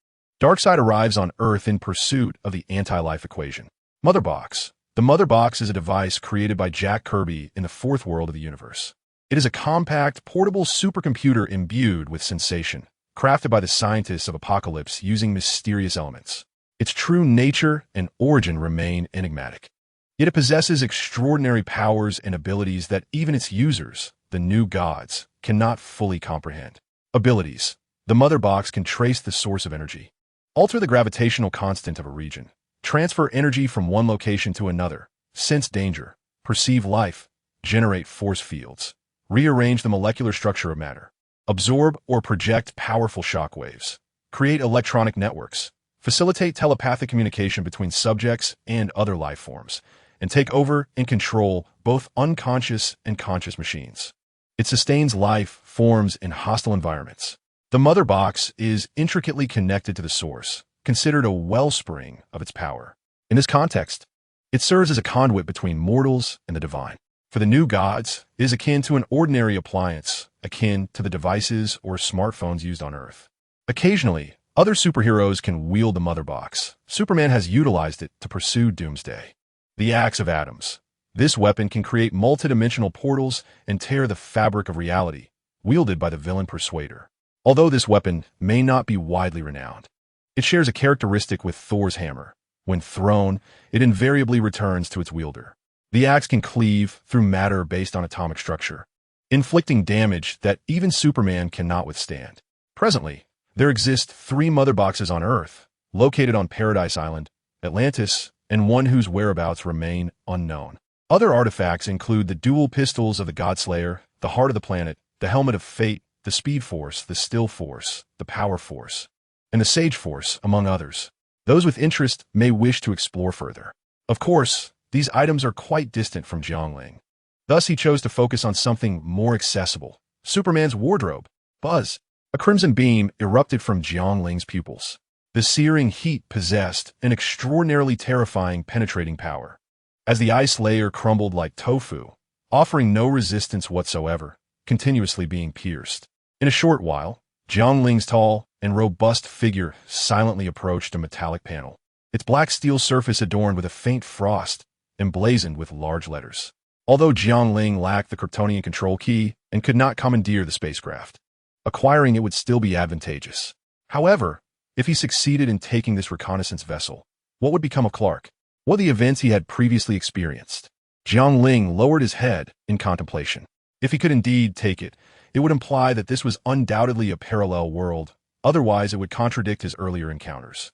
Darkseid arrives on Earth in pursuit of the anti-life equation. Mother Box. The Mother Box is a device created by Jack Kirby in the 4th world of the universe. It is a compact, portable supercomputer imbued with sensation, crafted by the scientists of Apocalypse using mysterious elements. Its true nature and origin remain enigmatic. Yet it possesses extraordinary powers and abilities that even its users, the new gods, cannot fully comprehend. Abilities. The Mother Box can trace the source of energy, alter the gravitational constant of a region, transfer energy from one location to another, sense danger, perceive life, generate force fields, rearrange the molecular structure of matter, absorb or project powerful shock waves, create electronic networks, facilitate telepathic communication between subjects and other life forms, and take over and control both unconscious and conscious machines. It sustains life forms in hostile environments. The mother box is intricately connected to the source, considered a wellspring of its power. In this context, it serves as a conduit between mortals and the divine. For the new gods, it is akin to an ordinary appliance, akin to the devices or smartphones used on Earth. Occasionally, other superheroes can wield the mother box. Superman has utilized it to pursue Doomsday. The Axe of Atoms. This weapon can create multidimensional portals and tear the fabric of reality, wielded by the villain Persuader. Although this weapon may not be widely renowned, it shares a characteristic with Thor's hammer. When thrown, it invariably returns to its wielder. The axe can cleave through matter based on atomic structure, inflicting damage that even Superman cannot withstand. Presently, there exist 3 mother boxes on Earth, located on Paradise Island, Atlantis, and one whose whereabouts remain unknown. Other artifacts include the dual pistols of the Godslayer, the Heart of the Planet, the Helmet of Fate, the Speed Force, the Still Force, the Power Force, and the Sage Force, among others. Those with interest may wish to explore further. Of course, these items are quite distant from Jiang Ling. Thus, he chose to focus on something more accessible: Superman's wardrobe. Buzz. A crimson beam erupted from Jiang Ling's pupils. The searing heat possessed an extraordinarily terrifying penetrating power. As the ice layer crumbled like tofu, offering no resistance whatsoever, continuously being pierced. In a short while, Jiang Ling's tall and robust figure silently approached a metallic panel, its black steel surface adorned with a faint frost, emblazoned with large letters. Although Jiang Ling lacked the Kryptonian control key and could not commandeer the spacecraft, acquiring it would still be advantageous. However, if he succeeded in taking this reconnaissance vessel, what would become of Clark? What the events he had previously experienced? Jiang Ling lowered his head in contemplation. If he could indeed take it, it would imply that this was undoubtedly a parallel world. Otherwise, it would contradict his earlier encounters.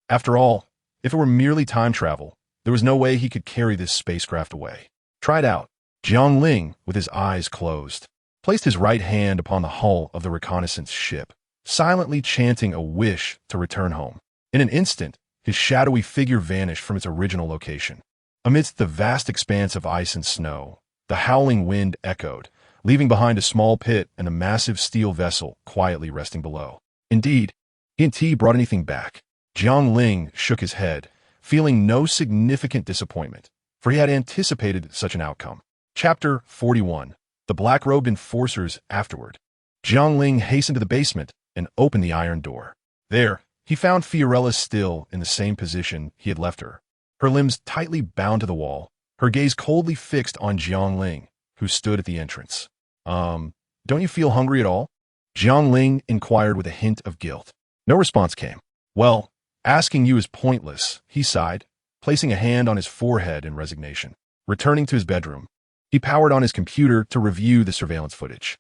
After all, if it were merely time travel, there was no way he could carry this spacecraft away. Try it out. Jiang Ling, with his eyes closed, placed his right hand upon the hull of the reconnaissance ship, silently chanting a wish to return home. In an instant, his shadowy figure vanished from its original location. Amidst the vast expanse of ice and snow, the howling wind echoed, leaving behind a small pit and a massive steel vessel quietly resting below. Indeed, he brought anything back. Jiang Ling shook his head, feeling no significant disappointment, for he had anticipated such an outcome. Chapter 41. The Black-Robed Enforcers Afterward. Jiang Ling hastened to the basement and opened the iron door. There, he found Fiorella still in the same position he had left her, her limbs tightly bound to the wall, her gaze coldly fixed on Jiang Ling, who stood at the entrance. Don't you feel hungry at all? Jiang Ling inquired with a hint of guilt. No response came. Well, asking you is pointless, he sighed, placing a hand on his forehead in resignation. Returning to his bedroom, he powered on his computer to review the surveillance footage.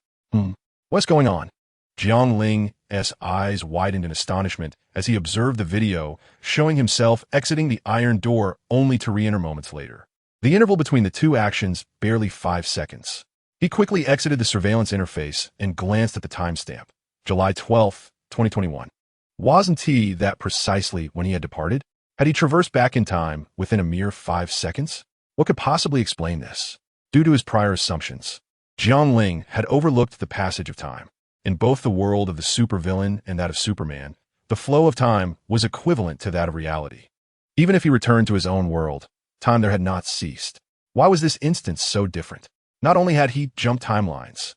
What's going on? Jiang Ling's eyes widened in astonishment as he observed the video showing himself exiting the iron door only to re-enter moments later. The interval between the two actions barely 5 seconds. He quickly exited the surveillance interface and glanced at the timestamp. July 12, 2021. Wasn't he that precisely when he had departed? Had he traversed back in time within a mere 5 seconds? What could possibly explain this? Due to his prior assumptions, Jiang Ling had overlooked the passage of time. In both the world of the supervillain and that of Superman, the flow of time was equivalent to that of reality. Even if he returned to his own world, time there had not ceased. Why was this instance so different? Not only had he jumped timelines,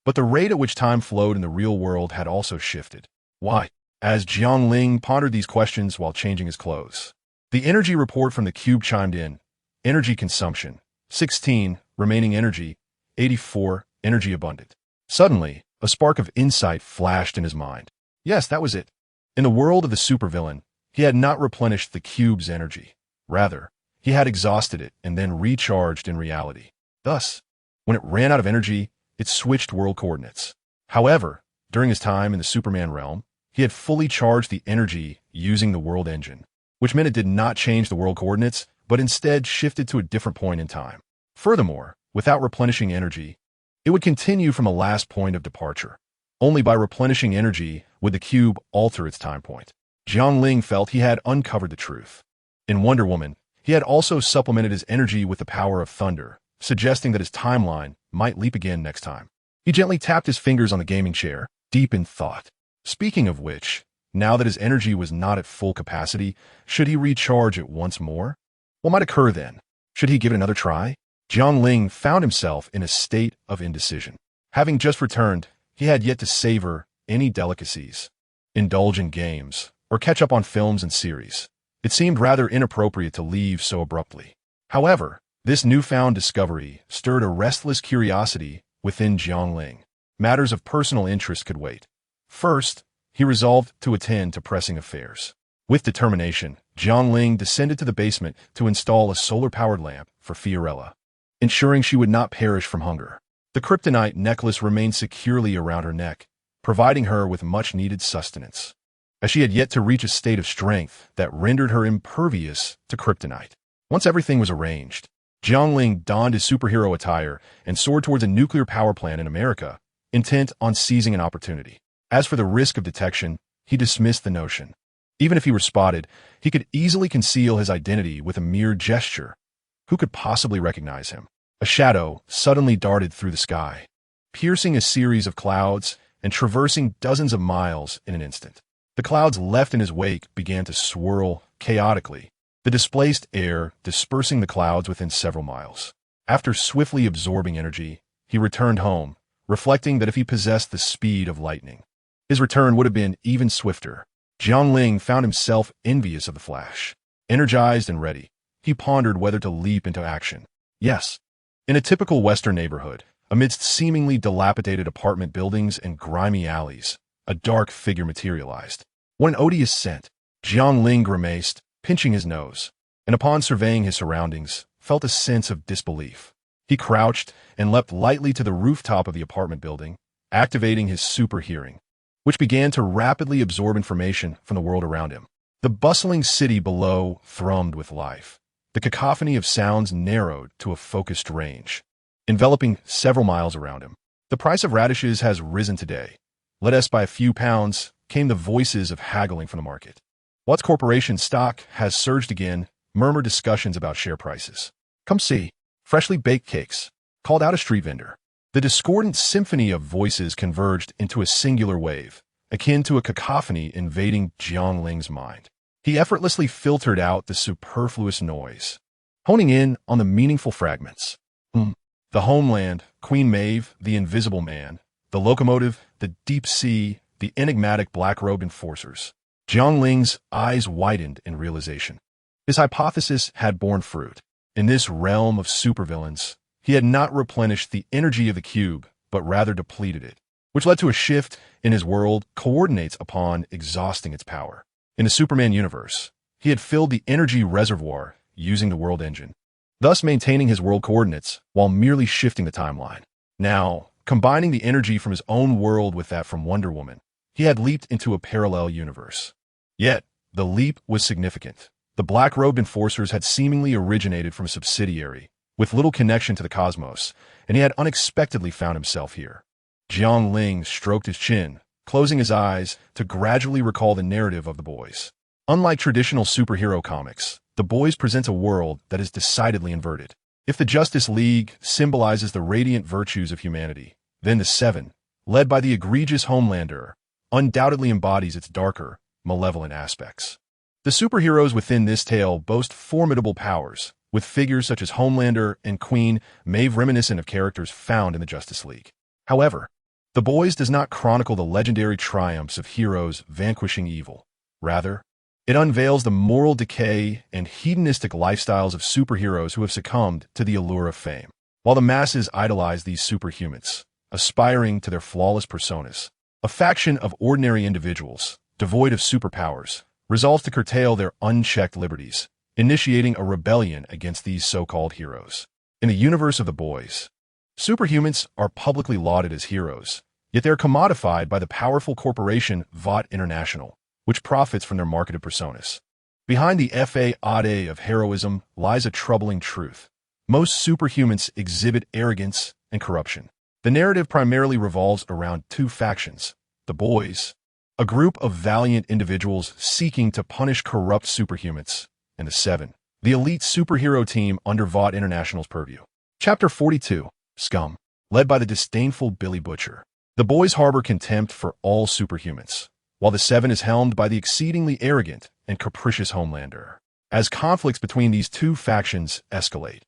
but the rate at which time flowed in the real world had also shifted. Why? As Jiang Ling pondered these questions while changing his clothes, the energy report from the cube chimed in. Energy consumption, 16, remaining energy, 84, energy abundant. Suddenly, a spark of insight flashed in his mind. Yes, that was it. In the world of the supervillain, he had not replenished the cube's energy. Rather, he had exhausted it and then recharged in reality. Thus, when it ran out of energy, it switched world coordinates. However, during his time in the Superman realm, he had fully charged the energy using the world engine, which meant it did not change the world coordinates, but instead shifted to a different point in time. Furthermore, without replenishing energy, it would continue from a last point of departure. Only by replenishing energy would the cube alter its time point. Jiang Ling felt he had uncovered the truth. In Wonder Woman, he had also supplemented his energy with the power of thunder, suggesting that his timeline might leap again next time. He gently tapped his fingers on the gaming chair, deep in thought. Speaking of which, now that his energy was not at full capacity, should he recharge it once more? What might occur then? Should he give it another try? Jiang Ling found himself in a state of indecision. Having just returned, he had yet to savor any delicacies, indulge in games, or catch up on films and series. It seemed rather inappropriate to leave so abruptly. However, this newfound discovery stirred a restless curiosity within Jiang Ling. Matters of personal interest could wait. First, he resolved to attend to pressing affairs. With determination, Jiang Ling descended to the basement to install a solar-powered lamp for Fiorella, ensuring she would not perish from hunger. The kryptonite necklace remained securely around her neck, providing her with much-needed sustenance, as she had yet to reach a state of strength that rendered her impervious to kryptonite. Once everything was arranged, Jiang Ling donned his superhero attire and soared towards a nuclear power plant in America, intent on seizing an opportunity. As for the risk of detection, he dismissed the notion. Even if he were spotted, he could easily conceal his identity with a mere gesture. Who could possibly recognize him? A shadow suddenly darted through the sky, piercing a series of clouds and traversing dozens of miles in an instant. The clouds left in his wake began to swirl chaotically, the displaced air dispersing the clouds within several miles. After swiftly absorbing energy, he returned home, reflecting that if he possessed the speed of lightning, his return would have been even swifter. Jiang Ling found himself envious of the Flash. Energized and ready, he pondered whether to leap into action. Yes, in a typical Western neighborhood, amidst seemingly dilapidated apartment buildings and grimy alleys, a dark figure materialized. What an odious scent! Jiang Ling grimaced, pinching his nose, and upon surveying his surroundings, felt a sense of disbelief. He crouched and leapt lightly to the rooftop of the apartment building, activating his super hearing, which began to rapidly absorb information from the world around him. The bustling city below thrummed with life. The cacophony of sounds narrowed to a focused range, enveloping several miles around him. The price of radishes has risen today. Let us by a few pounds, came the voices of haggling from the market. Watts Corporation stock has surged again, murmured discussions about share prices. Come see. Freshly baked cakes, called out a street vendor. The discordant symphony of voices converged into a singular wave, akin to a cacophony invading Jiang Ling's mind. He effortlessly filtered out the superfluous noise, honing in on the meaningful fragments. The homeland, Queen Maeve, the invisible man, the locomotive, the deep sea, the enigmatic black-robed enforcers. Jiang Ling's eyes widened in realization. His hypothesis had borne fruit. In this realm of supervillains, he had not replenished the energy of the cube, but rather depleted it, which led to a shift in his world coordinates upon exhausting its power. In the Superman universe, he had filled the energy reservoir using the world engine, thus maintaining his world coordinates while merely shifting the timeline. Now, combining the energy from his own world with that from Wonder Woman, he had leaped into a parallel universe. Yet, the leap was significant. The black-robed enforcers had seemingly originated from a subsidiary, with little connection to the cosmos, and he had unexpectedly found himself here. Jiang Ling stroked his chin, closing his eyes to gradually recall the narrative of The Boys. Unlike traditional superhero comics, The Boys presents a world that is decidedly inverted. If the Justice League symbolizes the radiant virtues of humanity, then the Seven, led by the egregious Homelander, undoubtedly embodies its darker, malevolent aspects. The superheroes within this tale boast formidable powers, with figures such as Homelander and Queen Maeve reminiscent of characters found in the Justice League. However, The Boys does not chronicle the legendary triumphs of heroes vanquishing evil. Rather, it unveils the moral decay and hedonistic lifestyles of superheroes who have succumbed to the allure of fame. While the masses idolize these superhumans, aspiring to their flawless personas, a faction of ordinary individuals, devoid of superpowers, resolves to curtail their unchecked liberties, initiating a rebellion against these so-called heroes. In the universe of The Boys, superhumans are publicly lauded as heroes, yet they are commodified by the powerful corporation Vought International, which profits from their marketed personas. Behind the facade of heroism lies a troubling truth. Most superhumans exhibit arrogance and corruption. The narrative primarily revolves around two factions, The Boys a group of valiant individuals seeking to punish corrupt superhumans, and the Seven, the elite superhero team under Vought International's purview. Chapter 42, Scum. Led by the disdainful Billy Butcher, the boys harbor contempt for all superhumans, while the Seven is helmed by the exceedingly arrogant and capricious Homelander. As conflicts between these two factions escalate,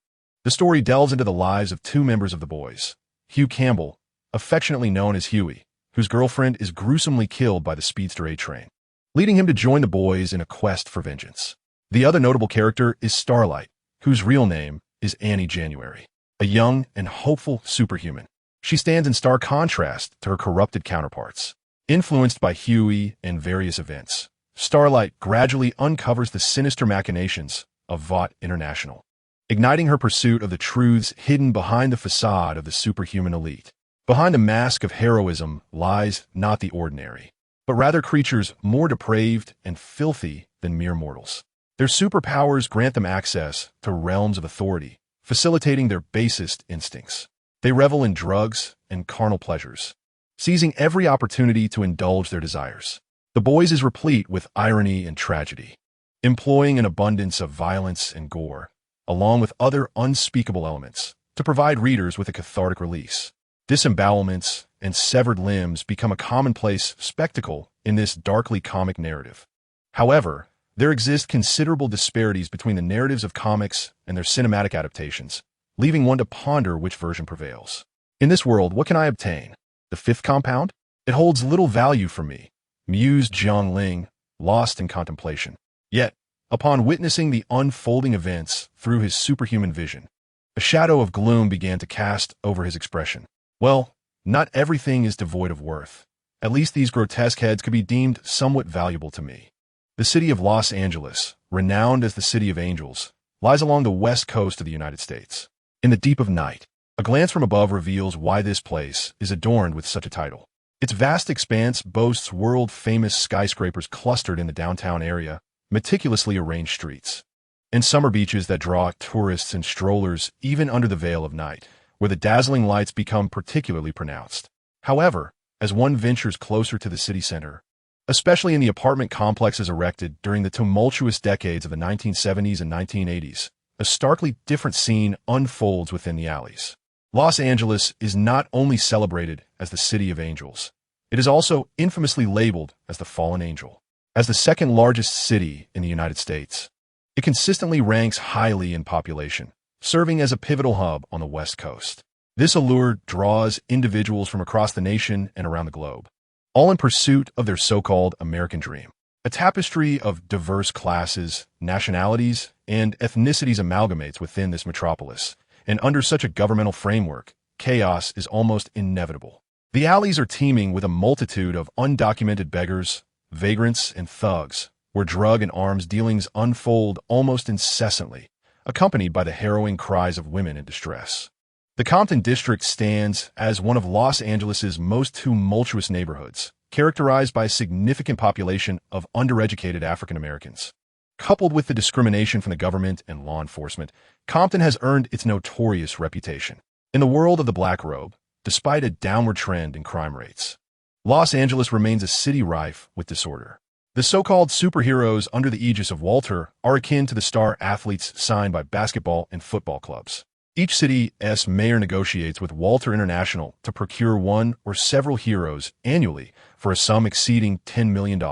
the story delves into the lives of two members of the boys. Hugh Campbell, affectionately known as Huey, whose girlfriend is gruesomely killed by the Speedster A-Train, leading him to join the boys in a quest for vengeance. The other notable character is Starlight, whose real name is Annie January, a young and hopeful superhuman. She stands in stark contrast to her corrupted counterparts. Influenced by Huey and various events, Starlight gradually uncovers the sinister machinations of Vought International, igniting her pursuit of the truths hidden behind the facade of the superhuman elite. Behind the mask of heroism lies not the ordinary, but rather creatures more depraved and filthy than mere mortals. Their superpowers grant them access to realms of authority, facilitating their basest instincts. They revel in drugs and carnal pleasures, seizing every opportunity to indulge their desires. The Boys is replete with irony and tragedy, employing an abundance of violence and gore, along with other unspeakable elements, to provide readers with a cathartic release. Disembowelments and severed limbs become a commonplace spectacle in this darkly comic narrative. However, there exist considerable disparities between the narratives of comics and their cinematic adaptations, leaving one to ponder which version prevails. In this world, what can I obtain? The fifth compound? It holds little value for me, mused Jiang Ling, lost in contemplation. Yet, upon witnessing the unfolding events through his superhuman vision, a shadow of gloom began to cast over his expression. Well, not everything is devoid of worth. At least these grotesque heads could be deemed somewhat valuable to me. The city of Los Angeles, renowned as the City of Angels, lies along the west coast of the United States. In the deep of night, a glance from above reveals why this place is adorned with such a title. Its vast expanse boasts world-famous skyscrapers clustered in the downtown area, meticulously arranged streets, and summer beaches that draw tourists and strollers even under the veil of night, where the dazzling lights become particularly pronounced. However, as one ventures closer to the city center, especially in the apartment complexes erected during the tumultuous decades of the 1970s and 1980s, a starkly different scene unfolds within the alleys. Los Angeles is not only celebrated as the City of Angels, it is also infamously labeled as the Fallen Angel. As the second largest city in the United States, it consistently ranks highly in population, serving as a pivotal hub on the West Coast. This allure draws individuals from across the nation and around the globe, all in pursuit of their so-called American dream. A tapestry of diverse classes, nationalities, and ethnicities amalgamates within this metropolis, and under such a governmental framework, chaos is almost inevitable. The alleys are teeming with a multitude of undocumented beggars, vagrants, and thugs, where drug and arms dealings unfold almost incessantly, accompanied by the harrowing cries of women in distress. The Compton district stands as one of Los Angeles's most tumultuous neighborhoods, characterized by a significant population of undereducated African Americans. Coupled with the discrimination from the government and law enforcement, Compton has earned its notorious reputation. In the world of the black robe, despite a downward trend in crime rates, Los Angeles remains a city rife with disorder. The so-called superheroes under the aegis of are akin to the star athletes signed by basketball and football clubs. Each city's mayor negotiates with Walter International to procure one or several heroes annually for a sum exceeding $10 million,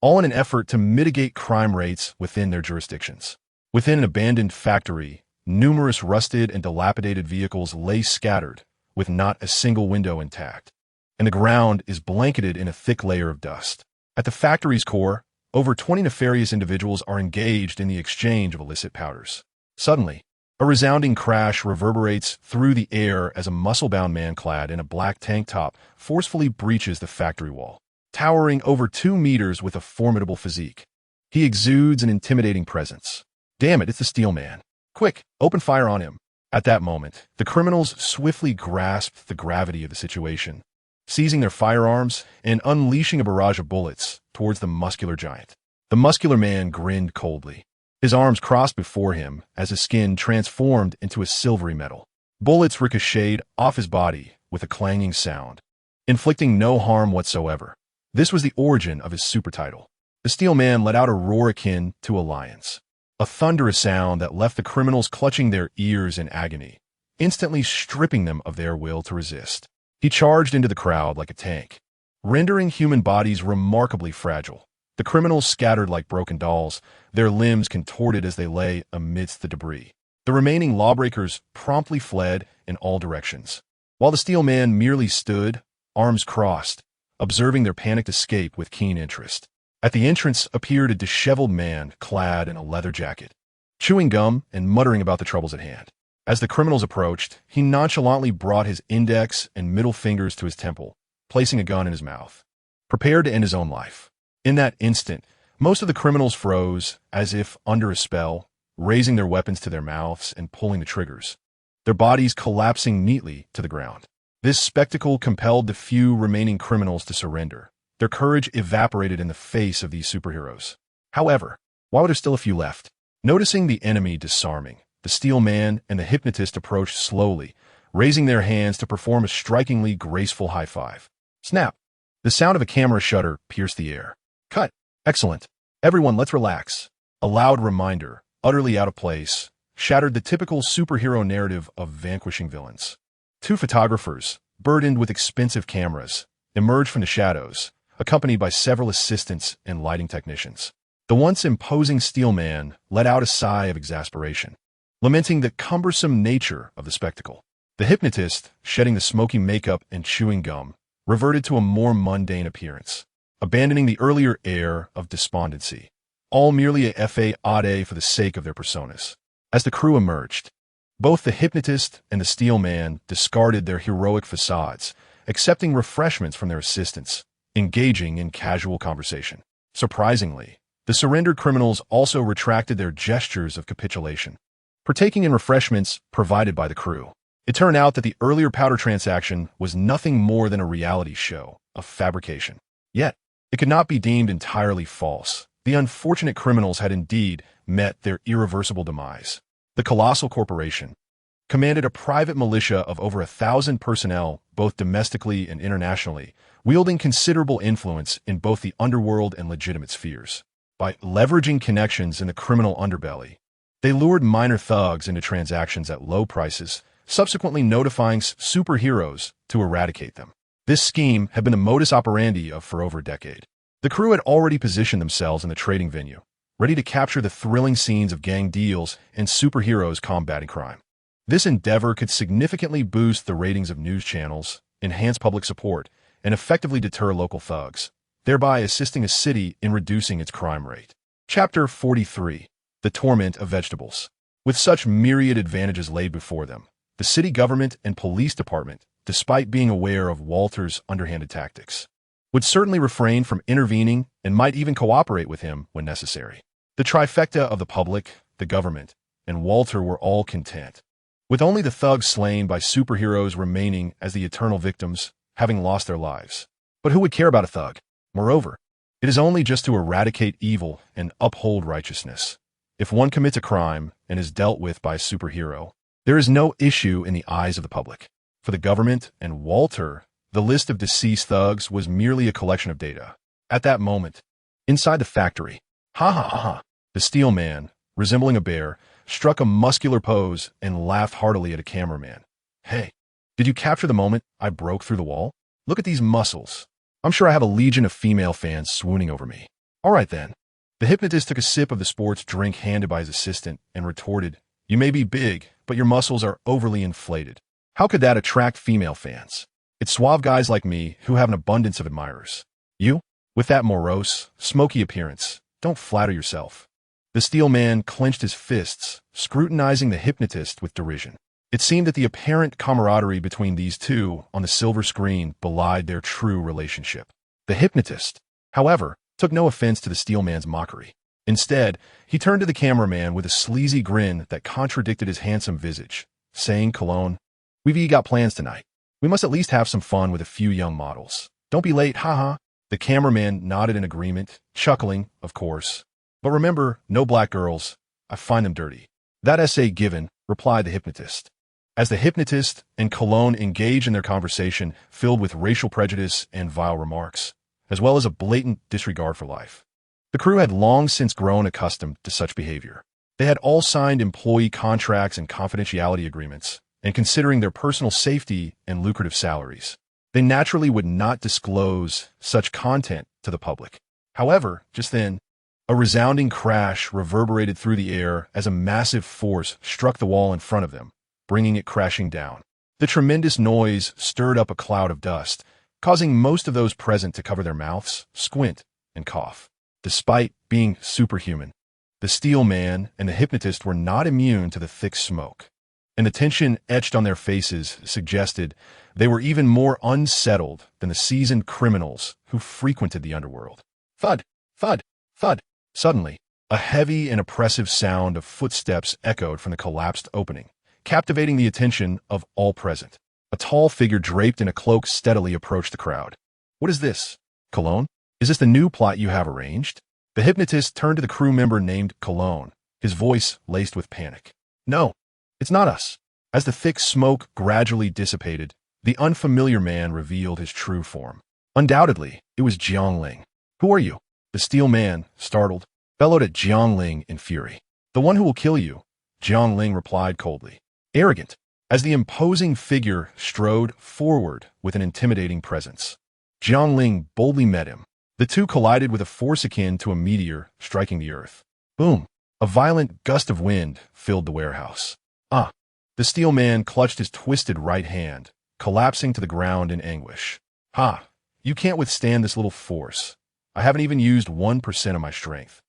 all in an effort to mitigate crime rates within their jurisdictions. Within an abandoned factory, numerous rusted and dilapidated vehicles lay scattered, with not a single window intact, and the ground is blanketed in a thick layer of dust. At the factory's core, over 20 nefarious individuals are engaged in the exchange of illicit powders. Suddenly, a resounding crash reverberates through the air as a muscle-bound man clad in a black tank top forcefully breaches the factory wall. Towering over 2 meters with a formidable physique, he exudes an intimidating presence. Damn it, it's the Steel Man. Quick, open fire on him. At that moment, the criminals swiftly grasped the gravity of the situation, seizing their firearms and unleashing a barrage of bullets towards the muscular giant. The muscular man grinned coldly, his arms crossed before him as his skin transformed into a silvery metal. Bullets ricocheted off his body with a clanging sound, inflicting no harm whatsoever. This was the origin of his super title. The Steel Man let out a roar akin to a lion's. A thunderous sound that left the criminals clutching their ears in agony, instantly stripping them of their will to resist. He charged into the crowd like a tank, rendering human bodies remarkably fragile. The criminals scattered like broken dolls, their limbs contorted as they lay amidst the debris. The remaining lawbreakers promptly fled in all directions, while the Steel Man merely stood, arms crossed, observing their panicked escape with keen interest. At the entrance appeared a disheveled man clad in a leather jacket, chewing gum and muttering about the troubles at hand. As the criminals approached, he nonchalantly brought his index and middle fingers to his temple, placing a gun in his mouth, prepared to end his own life. In that instant, most of the criminals froze, as if under a spell, raising their weapons to their mouths and pulling the triggers, their bodies collapsing neatly to the ground. This spectacle compelled the few remaining criminals to surrender. Their courage evaporated in the face of these superheroes. However, while there were still a few left, noticing the enemy disarming, the Steel Man and the Hypnotist approached slowly, raising their hands to perform a strikingly graceful high five. Snap! The sound of a camera shutter pierced the air. Cut! Excellent. Everyone, let's relax. A loud reminder, utterly out of place, shattered the typical superhero narrative of vanquishing villains. Two photographers, burdened with expensive cameras, emerged from the shadows, accompanied by several assistants and lighting technicians. The once imposing Steel Man let out a sigh of exasperation, lamenting the cumbersome nature of the spectacle. The Hypnotist, shedding the smoky makeup and chewing gum, reverted to a more mundane appearance, abandoning the earlier air of despondency, all merely a fade for the sake of their personas. As the crew emerged, both the Hypnotist and the Steel Man discarded their heroic facades, accepting refreshments from their assistants, engaging in casual conversation. Surprisingly, the surrendered criminals also retracted their gestures of capitulation, partaking in refreshments provided by the crew. It turned out that the earlier powder transaction was nothing more than a reality show, a fabrication. Yet, it could not be deemed entirely false. The unfortunate criminals had indeed met their irreversible demise. The colossal corporation commanded a private militia of over 1,000 personnel, both domestically and internationally, wielding considerable influence in both the underworld and legitimate spheres. By leveraging connections in the criminal underbelly, they lured minor thugs into transactions at low prices, subsequently notifying superheroes to eradicate them. This scheme had been the modus operandi for over a decade. The crew had already positioned themselves in the trading venue, ready to capture the thrilling scenes of gang deals and superheroes combating crime. This endeavor could significantly boost the ratings of news channels, enhance public support, and effectively deter local thugs, thereby assisting a city in reducing its crime rate. Chapter 43. The Torment of Vegetables. With such myriad advantages laid before them, the city government and police department, despite being aware of Walter's underhanded tactics, would certainly refrain from intervening and might even cooperate with him when necessary. The trifecta of the public, the government, and Walter were all content, with only the thugs slain by superheroes remaining as the eternal victims, having lost their lives. But who would care about a thug? Moreover, it is only just to eradicate evil and uphold righteousness. If one commits a crime and is dealt with by a superhero, there is no issue in the eyes of the public. For the government and Walter, the list of deceased thugs was merely a collection of data. At that moment, inside the factory, the Steel Man, resembling a bear, struck a muscular pose and laughed heartily at a cameraman. Hey, did you capture the moment I broke through the wall? Look at these muscles. I'm sure I have a legion of female fans swooning over me. All right then. The Hypnotist took a sip of the sports drink handed by his assistant and retorted, You may be big, but your muscles are overly inflated. How could that attract female fans? It's suave guys like me who have an abundance of admirers. You, with that morose, smoky appearance, don't flatter yourself. The Steel Man clenched his fists, scrutinizing the Hypnotist with derision. It seemed that the apparent camaraderie between these two on the silver screen belied their true relationship. The Hypnotist, however, took no offense to the Steel Man's mockery. Instead, he turned to the cameraman with a sleazy grin that contradicted his handsome visage, saying, Cologne, we've got plans tonight. We must at least have some fun with a few young models. Don't be late, haha. The cameraman nodded in agreement, chuckling, of course. But remember, no black girls. I find them dirty. That essay given, replied the Hypnotist. As the Hypnotist and Cologne engaged in their conversation filled with racial prejudice and vile remarks, as well as a blatant disregard for life. The crew had long since grown accustomed to such behavior. They had all signed employee contracts and confidentiality agreements, and considering their personal safety and lucrative salaries, they naturally would not disclose such content to the public. However, just then, a resounding crash reverberated through the air as a massive force struck the wall in front of them, bringing it crashing down. The tremendous noise stirred up a cloud of dust, causing most of those present to cover their mouths, squint, and cough. Despite being superhuman, the Steel Man and the hypnotist were not immune to the thick smoke, and the tension etched on their faces suggested they were even more unsettled than the seasoned criminals who frequented the underworld. Thud, thud, thud. Suddenly, a heavy and oppressive sound of footsteps echoed from the collapsed opening, captivating the attention of all present. A tall figure draped in a cloak steadily approached the crowd. What is this? Cologne? Is this the new plot you have arranged? The hypnotist turned to the crew member named Cologne, his voice laced with panic. No, it's not us. As the thick smoke gradually dissipated, the unfamiliar man revealed his true form. Undoubtedly, it was Jiang Ling. Who are you? The Steel Man, startled, bellowed at Jiang Ling in fury. The one who will kill you, Jiang Ling replied coldly. Arrogant, as the imposing figure strode forward with an intimidating presence. Jiang Ling boldly met him. The two collided with a force akin to a meteor striking the earth. Boom! A violent gust of wind filled the warehouse. Ah! The Steel Man clutched his twisted right hand, collapsing to the ground in anguish. Ha! You can't withstand this little force. I haven't even used 1% of my strength.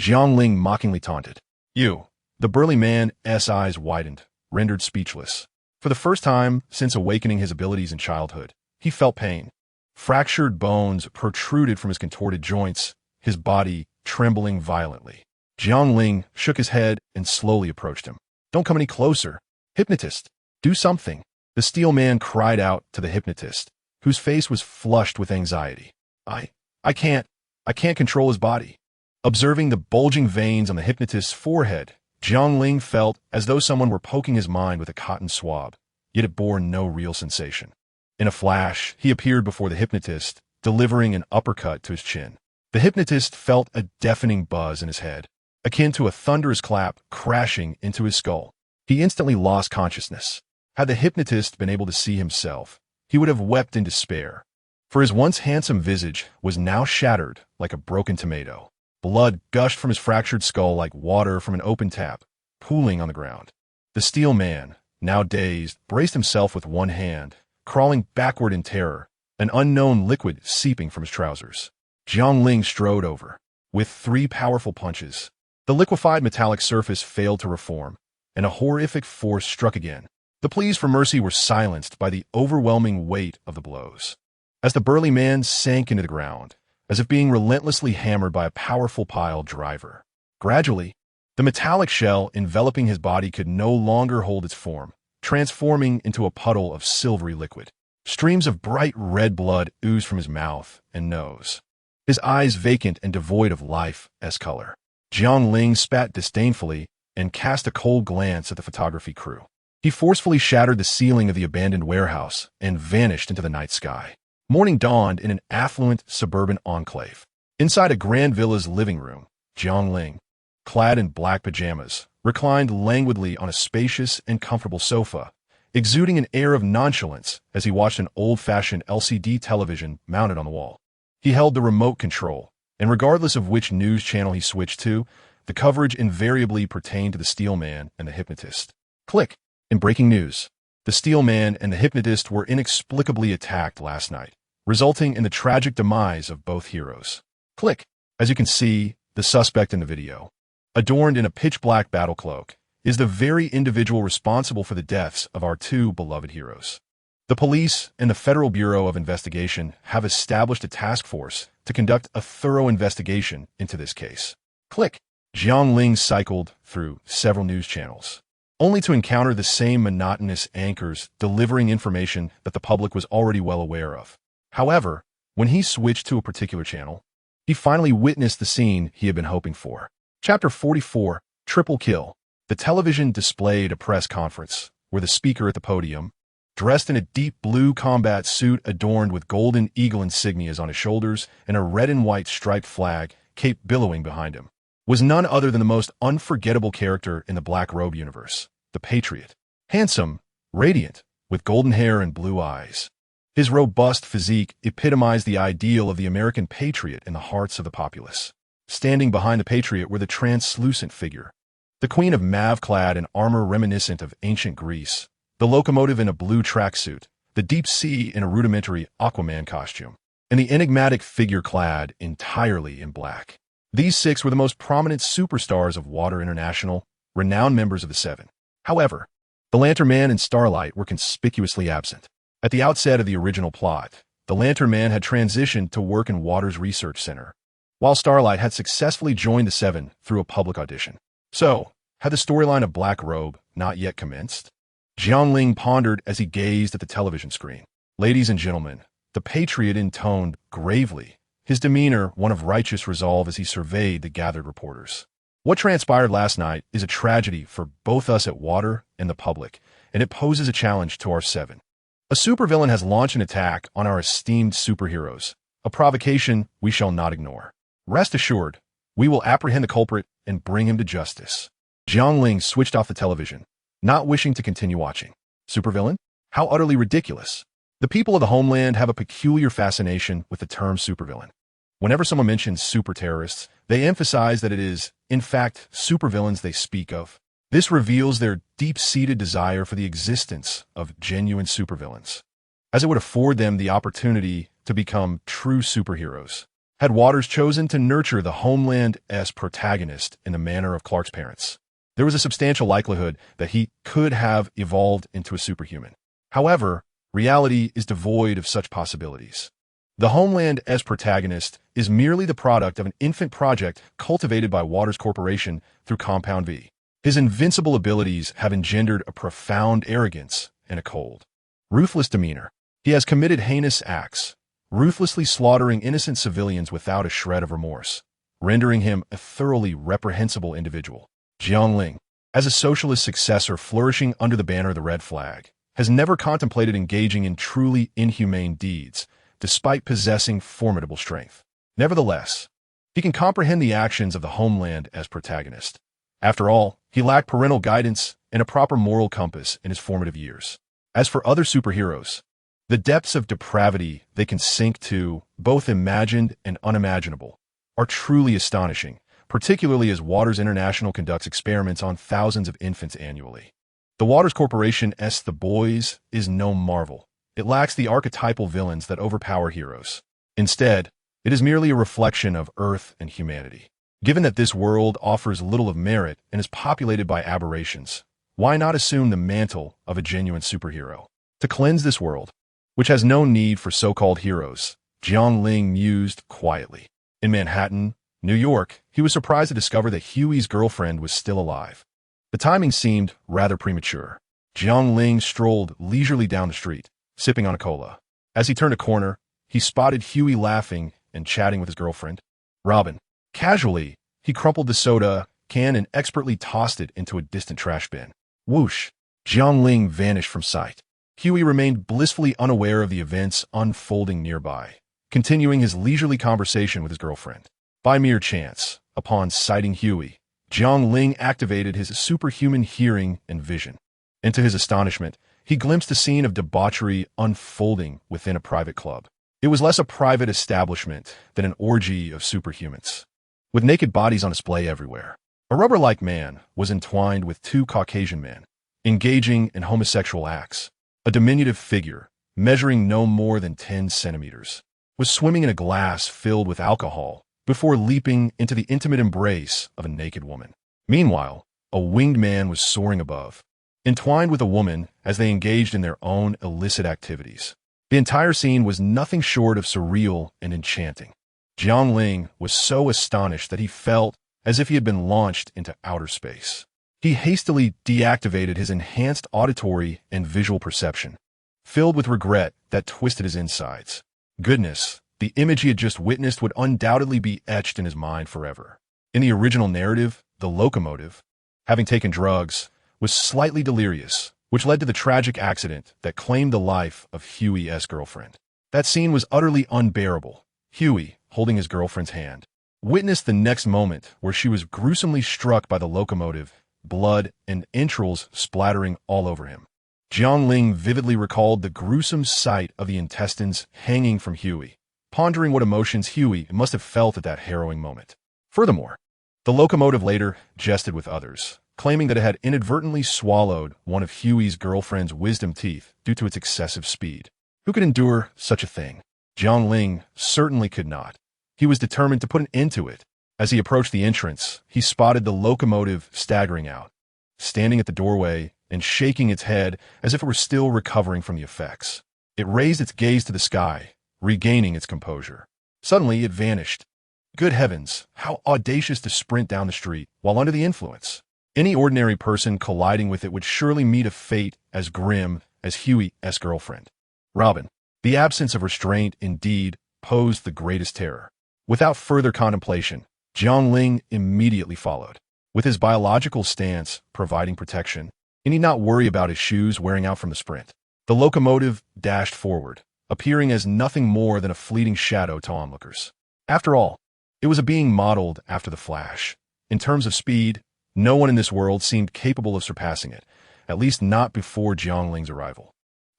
Jiang Ling mockingly taunted. You! The burly man's eyes widened, rendered speechless. For the first time since awakening his abilities in childhood, he felt pain. Fractured bones protruded from his contorted joints, his body trembling violently. Jiang Ling shook his head and slowly approached him. Don't come any closer. Hypnotist, do something. The Steel Man cried out to the hypnotist, whose face was flushed with anxiety. I can't control his body. Observing the bulging veins on the hypnotist's forehead, Jiang Ling felt as though someone were poking his mind with a cotton swab, yet it bore no real sensation. In a flash, he appeared before the hypnotist, delivering an uppercut to his chin. The hypnotist felt a deafening buzz in his head, akin to a thunderous clap crashing into his skull. He instantly lost consciousness. Had the hypnotist been able to see himself, he would have wept in despair, for his once handsome visage was now shattered like a broken tomato. Blood gushed from his fractured skull like water from an open tap, pooling on the ground. The Steel Man, now dazed, braced himself with one hand, crawling backward in terror, an unknown liquid seeping from his trousers. Jiang Ling strode over. With 3 powerful punches, the liquefied metallic surface failed to reform, and a horrific force struck again. The pleas for mercy were silenced by the overwhelming weight of the blows. As the burly man sank into the ground, as if being relentlessly hammered by a powerful pile driver. Gradually, the metallic shell enveloping his body could no longer hold its form, transforming into a puddle of silvery liquid. Streams of bright red blood oozed from his mouth and nose, his eyes vacant and devoid of life-esque color. Jiang Ling spat disdainfully and cast a cold glance at the photography crew. He forcefully shattered the ceiling of the abandoned warehouse and vanished into the night sky. Morning dawned in an affluent suburban enclave. Inside a grand villa's living room, Jiang Ling, clad in black pajamas, reclined languidly on a spacious and comfortable sofa, exuding an air of nonchalance as he watched an old-fashioned LCD television mounted on the wall. He held the remote control, and regardless of which news channel he switched to, the coverage invariably pertained to the Steel Man and the hypnotist. Click. In breaking news, the Steel Man and the hypnotist were inexplicably attacked last night, resulting in the tragic demise of both heroes. Click. As you can see, the suspect in the video, adorned in a pitch-black battle cloak, is the very individual responsible for the deaths of our 2 beloved heroes. The police and the Federal Bureau of Investigation have established a task force to conduct a thorough investigation into this case. Click. Jiang Ling cycled through several news channels, only to encounter the same monotonous anchors delivering information that the public was already well aware of. However, when he switched to a particular channel, he finally witnessed the scene he had been hoping for. Chapter 44, Triple Kill. The television displayed a press conference, where the speaker at the podium, dressed in a deep blue combat suit adorned with golden eagle insignias on his shoulders and a red and white striped flag cape billowing behind him, was none other than the most unforgettable character in the Black Robe universe, the Patriot. Handsome, radiant, with golden hair and blue eyes. His robust physique epitomized the ideal of the American patriot in the hearts of the populace. Standing behind the patriot were the translucent figure, the queen of Mav clad in armor reminiscent of ancient Greece, the locomotive in a blue tracksuit, the deep sea in a rudimentary Aquaman costume, and the enigmatic figure clad entirely in black. These six were the most prominent superstars of Water International, renowned members of the Seven. However, the Lantern Man and Starlight were conspicuously absent. At the outset of the original plot, the Lantern Man had transitioned to work in Water's research center, while Starlight had successfully joined the Seven through a public audition. So, had the storyline of Black Robe not yet commenced? Jiang Ling pondered as he gazed at the television screen. Ladies and gentlemen, the Patriot intoned gravely, his demeanor one of righteous resolve as he surveyed the gathered reporters. What transpired last night is a tragedy for both us at Water and the public, and it poses a challenge to our Seven. A supervillain has launched an attack on our esteemed superheroes, a provocation we shall not ignore. Rest assured, we will apprehend the culprit and bring him to justice. Jiang Ling switched off the television, not wishing to continue watching. Supervillain? How utterly ridiculous. The people of the homeland have a peculiar fascination with the term supervillain. Whenever someone mentions super terrorists, they emphasize that it is, in fact, supervillains they speak of. This reveals their deep-seated desire for the existence of genuine supervillains, as it would afford them the opportunity to become true superheroes. Had Waters chosen to nurture the Homeland-esque protagonist in the manner of Clark's parents, there was a substantial likelihood that he could have evolved into a superhuman. However, reality is devoid of such possibilities. The Homeland-esque protagonist is merely the product of an infant project cultivated by Waters Corporation through Compound V. His invincible abilities have engendered a profound arrogance and a cold, ruthless demeanor. He has committed heinous acts, ruthlessly slaughtering innocent civilians without a shred of remorse, rendering him a thoroughly reprehensible individual. Jiang Ling, as a socialist successor flourishing under the banner of the Red Flag, has never contemplated engaging in truly inhumane deeds, despite possessing formidable strength. Nevertheless, he can comprehend the actions of the Homeland as protagonist. After all, he lacked parental guidance and a proper moral compass in his formative years. As for other superheroes, the depths of depravity they can sink to, both imagined and unimaginable, are truly astonishing, particularly as Waters International conducts experiments on thousands of infants annually. The Waters Corporation's The Boys is no marvel. It lacks the archetypal villains that overpower heroes. Instead, it is merely a reflection of Earth and humanity. Given that this world offers little of merit and is populated by aberrations, why not assume the mantle of a genuine superhero? To cleanse this world, which has no need for so-called heroes, Jiang Ling mused quietly. In Manhattan, New York, he was surprised to discover that Huey's girlfriend was still alive. The timing seemed rather premature. Jiang Ling strolled leisurely down the street, sipping on a cola. As he turned a corner, he spotted Huey laughing and chatting with his girlfriend, Robin. Casually, he crumpled the soda can and expertly tossed it into a distant trash bin. Whoosh! Jiang Ling vanished from sight. Huey remained blissfully unaware of the events unfolding nearby, continuing his leisurely conversation with his girlfriend. By mere chance, upon sighting Huey, Jiang Ling activated his superhuman hearing and vision. And to his astonishment, he glimpsed a scene of debauchery unfolding within a private club. It was less a private establishment than an orgy of superhumans, with naked bodies on display everywhere. A rubber-like man was entwined with two Caucasian men, engaging in homosexual acts. A diminutive figure, measuring no more than 10 centimeters, was swimming in a glass filled with alcohol before leaping into the intimate embrace of a naked woman. Meanwhile, a winged man was soaring above, entwined with a woman as they engaged in their own illicit activities. The entire scene was nothing short of surreal and enchanting. Jiang Ling was so astonished that he felt as if he had been launched into outer space. He hastily deactivated his enhanced auditory and visual perception, filled with regret that twisted his insides. Goodness, the image he had just witnessed would undoubtedly be etched in his mind forever. In the original narrative, the locomotive, having taken drugs, was slightly delirious, which led to the tragic accident that claimed the life of Huey's girlfriend. That scene was utterly unbearable. Huey, holding his girlfriend's hand, witnessed the next moment where she was gruesomely struck by the locomotive, blood and entrails splattering all over him. Jiang Ling vividly recalled the gruesome sight of the intestines hanging from Huey, pondering what emotions Huey must have felt at that harrowing moment. Furthermore, the locomotive later jested with others, claiming that it had inadvertently swallowed one of Huey's girlfriend's wisdom teeth due to its excessive speed. Who could endure such a thing? Jiang Ling certainly could not. He was determined to put an end to it. As he approached the entrance, he spotted the locomotive staggering out, standing at the doorway and shaking its head as if it were still recovering from the effects. It raised its gaze to the sky, regaining its composure. Suddenly, it vanished. Good heavens, how audacious to sprint down the street while under the influence. Any ordinary person colliding with it would surely meet a fate as grim as Huey's girlfriend. Robin. The absence of restraint indeed posed the greatest terror. Without further contemplation, Jiang Ling immediately followed. With his biological stance providing protection, he need not worry about his shoes wearing out from the sprint. The locomotive dashed forward, appearing as nothing more than a fleeting shadow to onlookers. After all, it was a being modeled after the Flash. In terms of speed, no one in this world seemed capable of surpassing it, at least not before Jiang Ling's arrival.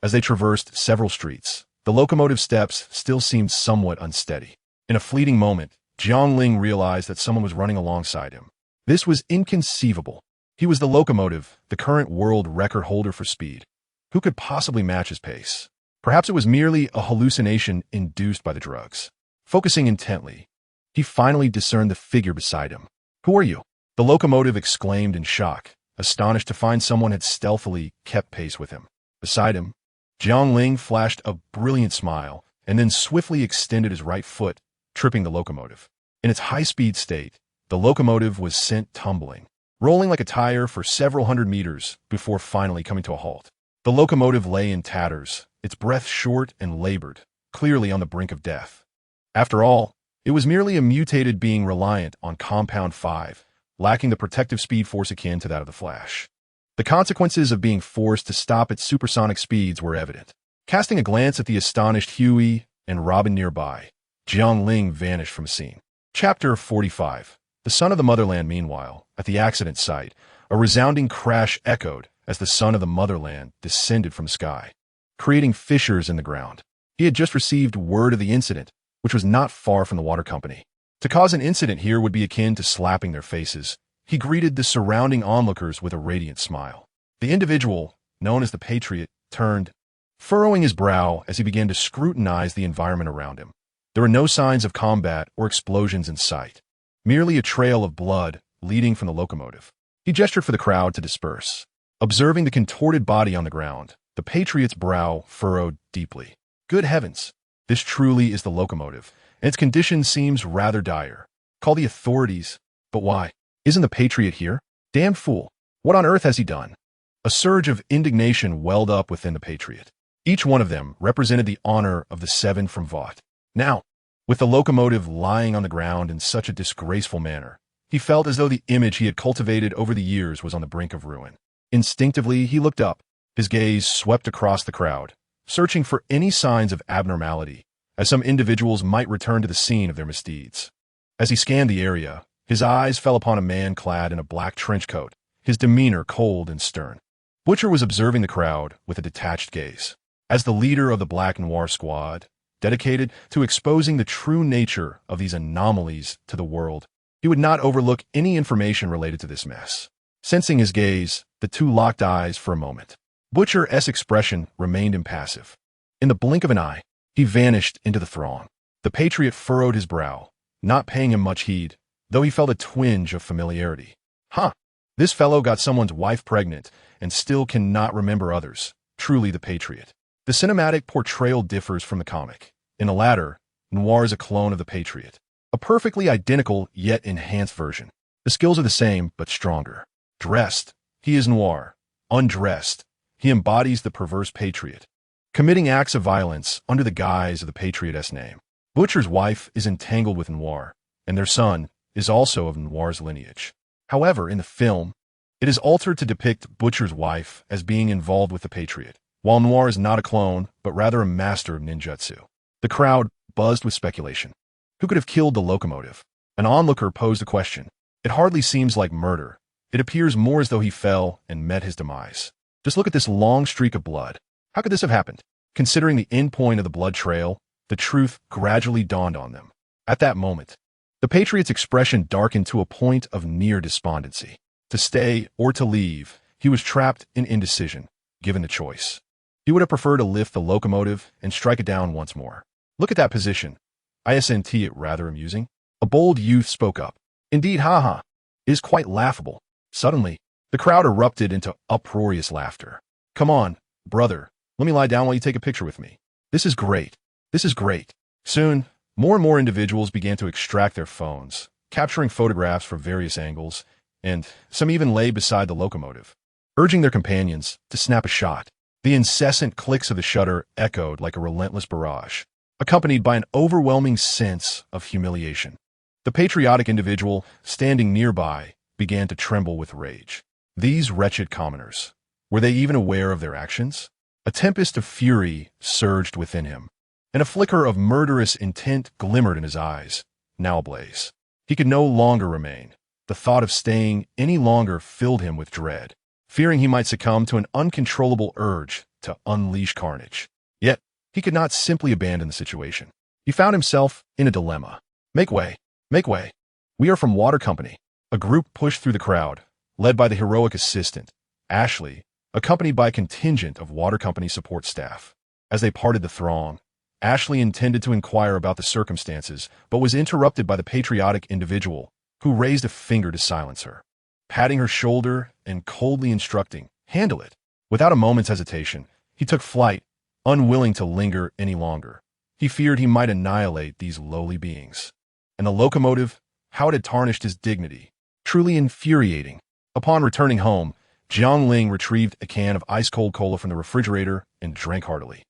As they traversed several streets, the locomotive steps still seemed somewhat unsteady. In a fleeting moment, Jiang Ling realized that someone was running alongside him. This was inconceivable. He was the locomotive, the current world record holder for speed. Who could possibly match his pace? Perhaps it was merely a hallucination induced by the drugs. Focusing intently, he finally discerned the figure beside him. "Who are you?" The locomotive exclaimed in shock, astonished to find someone had stealthily kept pace with him. Beside him, Jiang Ling flashed a brilliant smile and then swiftly extended his right foot, tripping the locomotive. In its high-speed state, the locomotive was sent tumbling, rolling like a tire for several hundred meters before finally coming to a halt. The locomotive lay in tatters, its breath short and labored, clearly on the brink of death. After all, it was merely a mutated being reliant on Compound 5, lacking the protective speed force akin to that of the Flash. The consequences of being forced to stop at supersonic speeds were evident. Casting a glance at the astonished Huey and Robin nearby, Jiang Ling vanished from the scene. Chapter 45. The Son of the Motherland. Meanwhile, at the accident site, a resounding crash echoed as the Son of the Motherland descended from the sky, creating fissures in the ground. He had just received word of the incident, which was not far from the water company. To cause an incident here would be akin to slapping their faces. He greeted the surrounding onlookers with a radiant smile. The individual, known as the Patriot, turned, furrowing his brow as he began to scrutinize the environment around him. There were no signs of combat or explosions in sight, merely a trail of blood leading from the locomotive. He gestured for the crowd to disperse. Observing the contorted body on the ground, the Patriot's brow furrowed deeply. Good heavens, this truly is the locomotive, and its condition seems rather dire. Call the authorities. But why? Isn't the Patriot here? Damned fool. What on earth has he done? A surge of indignation welled up within the Patriot. Each one of them represented the honor of the 7 from Vought. Now, with the locomotive lying on the ground in such a disgraceful manner, he felt as though the image he had cultivated over the years was on the brink of ruin. Instinctively, he looked up. His gaze swept across the crowd, searching for any signs of abnormality, as some individuals might return to the scene of their misdeeds. As he scanned the area, his eyes fell upon a man clad in a black trench coat, his demeanor cold and stern. Butcher was observing the crowd with a detached gaze. As the leader of the Black Noir squad, dedicated to exposing the true nature of these anomalies to the world, he would not overlook any information related to this mess. Sensing his gaze, the two locked eyes for a moment. Butcher's expression remained impassive. In the blink of an eye, he vanished into the throng. The Patriot furrowed his brow, not paying him much heed, though he felt a twinge of familiarity. This fellow got someone's wife pregnant and still cannot remember others. Truly the Patriot. The cinematic portrayal differs from the comic. In the latter, Noir is a clone of the Patriot. A perfectly identical yet enhanced version. The skills are the same, but stronger. Dressed, he is Noir. Undressed, he embodies the perverse Patriot, committing acts of violence under the guise of the Patriot's name. Butcher's wife is entangled with Noir, and their son is also of Noir's lineage. However, in the film, It is altered to depict Butcher's wife as being involved with the Patriot, while Noir is not a clone, but rather a master of ninjutsu. The crowd buzzed with speculation. Who could have killed the locomotive? An onlooker posed a question. It hardly seems like murder. It appears more as though he fell and met his demise. Just look at this long streak of blood. How could this have happened? Considering the end point of the blood trail, the truth gradually dawned on them. At that moment, the Patriot's expression darkened to a point of near despondency. To stay or to leave, he was trapped in indecision, given the choice. He would have preferred to lift the locomotive and strike it down once more. Look at that position. Isn't it rather amusing? A bold youth spoke up. Indeed, haha. It is quite laughable. Suddenly, the crowd erupted into uproarious laughter. Come on, brother. Let me lie down while you take a picture with me. This is great. This is great. Soon, more and more individuals began to extract their phones, capturing photographs from various angles, and some even lay beside the locomotive, urging their companions to snap a shot. The incessant clicks of the shutter echoed like a relentless barrage, accompanied by an overwhelming sense of humiliation. The patriotic individual, standing nearby, began to tremble with rage. These wretched commoners, were they even aware of their actions? A tempest of fury surged within him, and a flicker of murderous intent glimmered in his eyes, now ablaze. He could no longer remain. The thought of staying any longer filled him with dread, fearing he might succumb to an uncontrollable urge to unleash carnage. Yet, he could not simply abandon the situation. He found himself in a dilemma. Make way. Make way. We are from Water Company. A group pushed through the crowd, led by the heroic assistant, Ashley, accompanied by a contingent of Water Company support staff. As they parted the throng, Ashley intended to inquire about the circumstances, but was interrupted by the patriotic individual, who raised a finger to silence her, patting her shoulder and coldly instructing, "Handle it." Without a moment's hesitation, he took flight, unwilling to linger any longer. He feared he might annihilate these lowly beings. And the locomotive, how it had tarnished his dignity. Truly infuriating. Upon returning home, Jiang Ling retrieved a can of ice-cold cola from the refrigerator and drank heartily,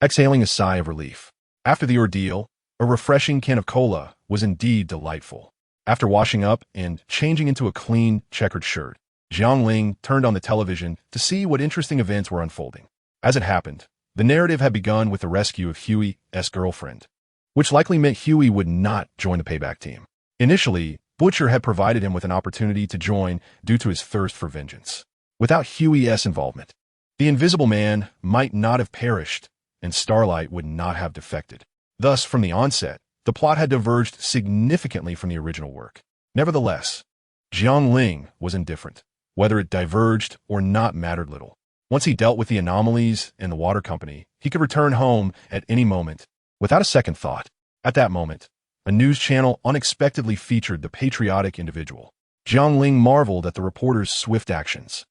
exhaling a sigh of relief. After the ordeal, a refreshing can of cola was indeed delightful. After washing up and changing into a clean, checkered shirt, Jiang Ling turned on the television to see what interesting events were unfolding. As it happened, the narrative had begun with the rescue of Huey's girlfriend, which likely meant Huey would not join the payback team. Initially, Butcher had provided him with an opportunity to join due to his thirst for vengeance. Without Huey's involvement, the Invisible Man might not have perished, and Starlight would not have defected. Thus, from the onset, the plot had diverged significantly from the original work. Nevertheless, Jiang Ling was indifferent. Whether it diverged or not mattered little. Once he dealt with the anomalies in the Water Company, he could return home at any moment, without a second thought. At that moment, a news channel unexpectedly featured the patriotic individual. Jiang Ling marveled at the reporter's swift actions.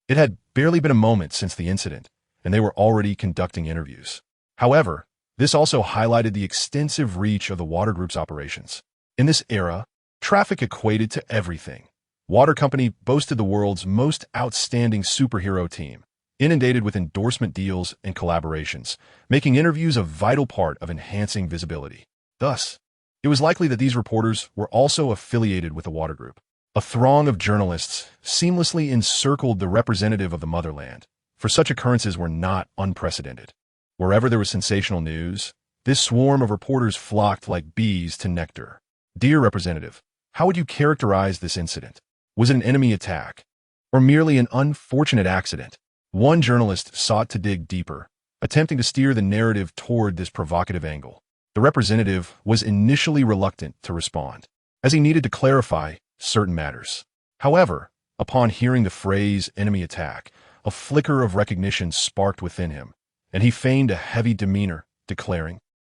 It had barely been a moment since the incident, and they were already conducting interviews. However, this also highlighted the extensive reach of the Water Group's operations. In this era, traffic equated to everything. Water Company boasted the world's most outstanding superhero team, inundated with endorsement deals and collaborations, making interviews a vital part of enhancing visibility. Thus, it was likely that these reporters were also affiliated with the Water Group. A throng of journalists seamlessly encircled the representative of the motherland, for such occurrences were not unprecedented. Wherever there was sensational news, this swarm of reporters flocked like bees to nectar. Dear Representative, how would you characterize this incident? Was it an enemy attack, or merely an unfortunate accident? One journalist sought to dig deeper, attempting to steer the narrative toward this provocative angle. The representative was initially reluctant to respond, as he needed to clarify certain matters. However, upon hearing the phrase enemy attack, a flicker of recognition sparked within him, and he feigned a heavy demeanor, declaring,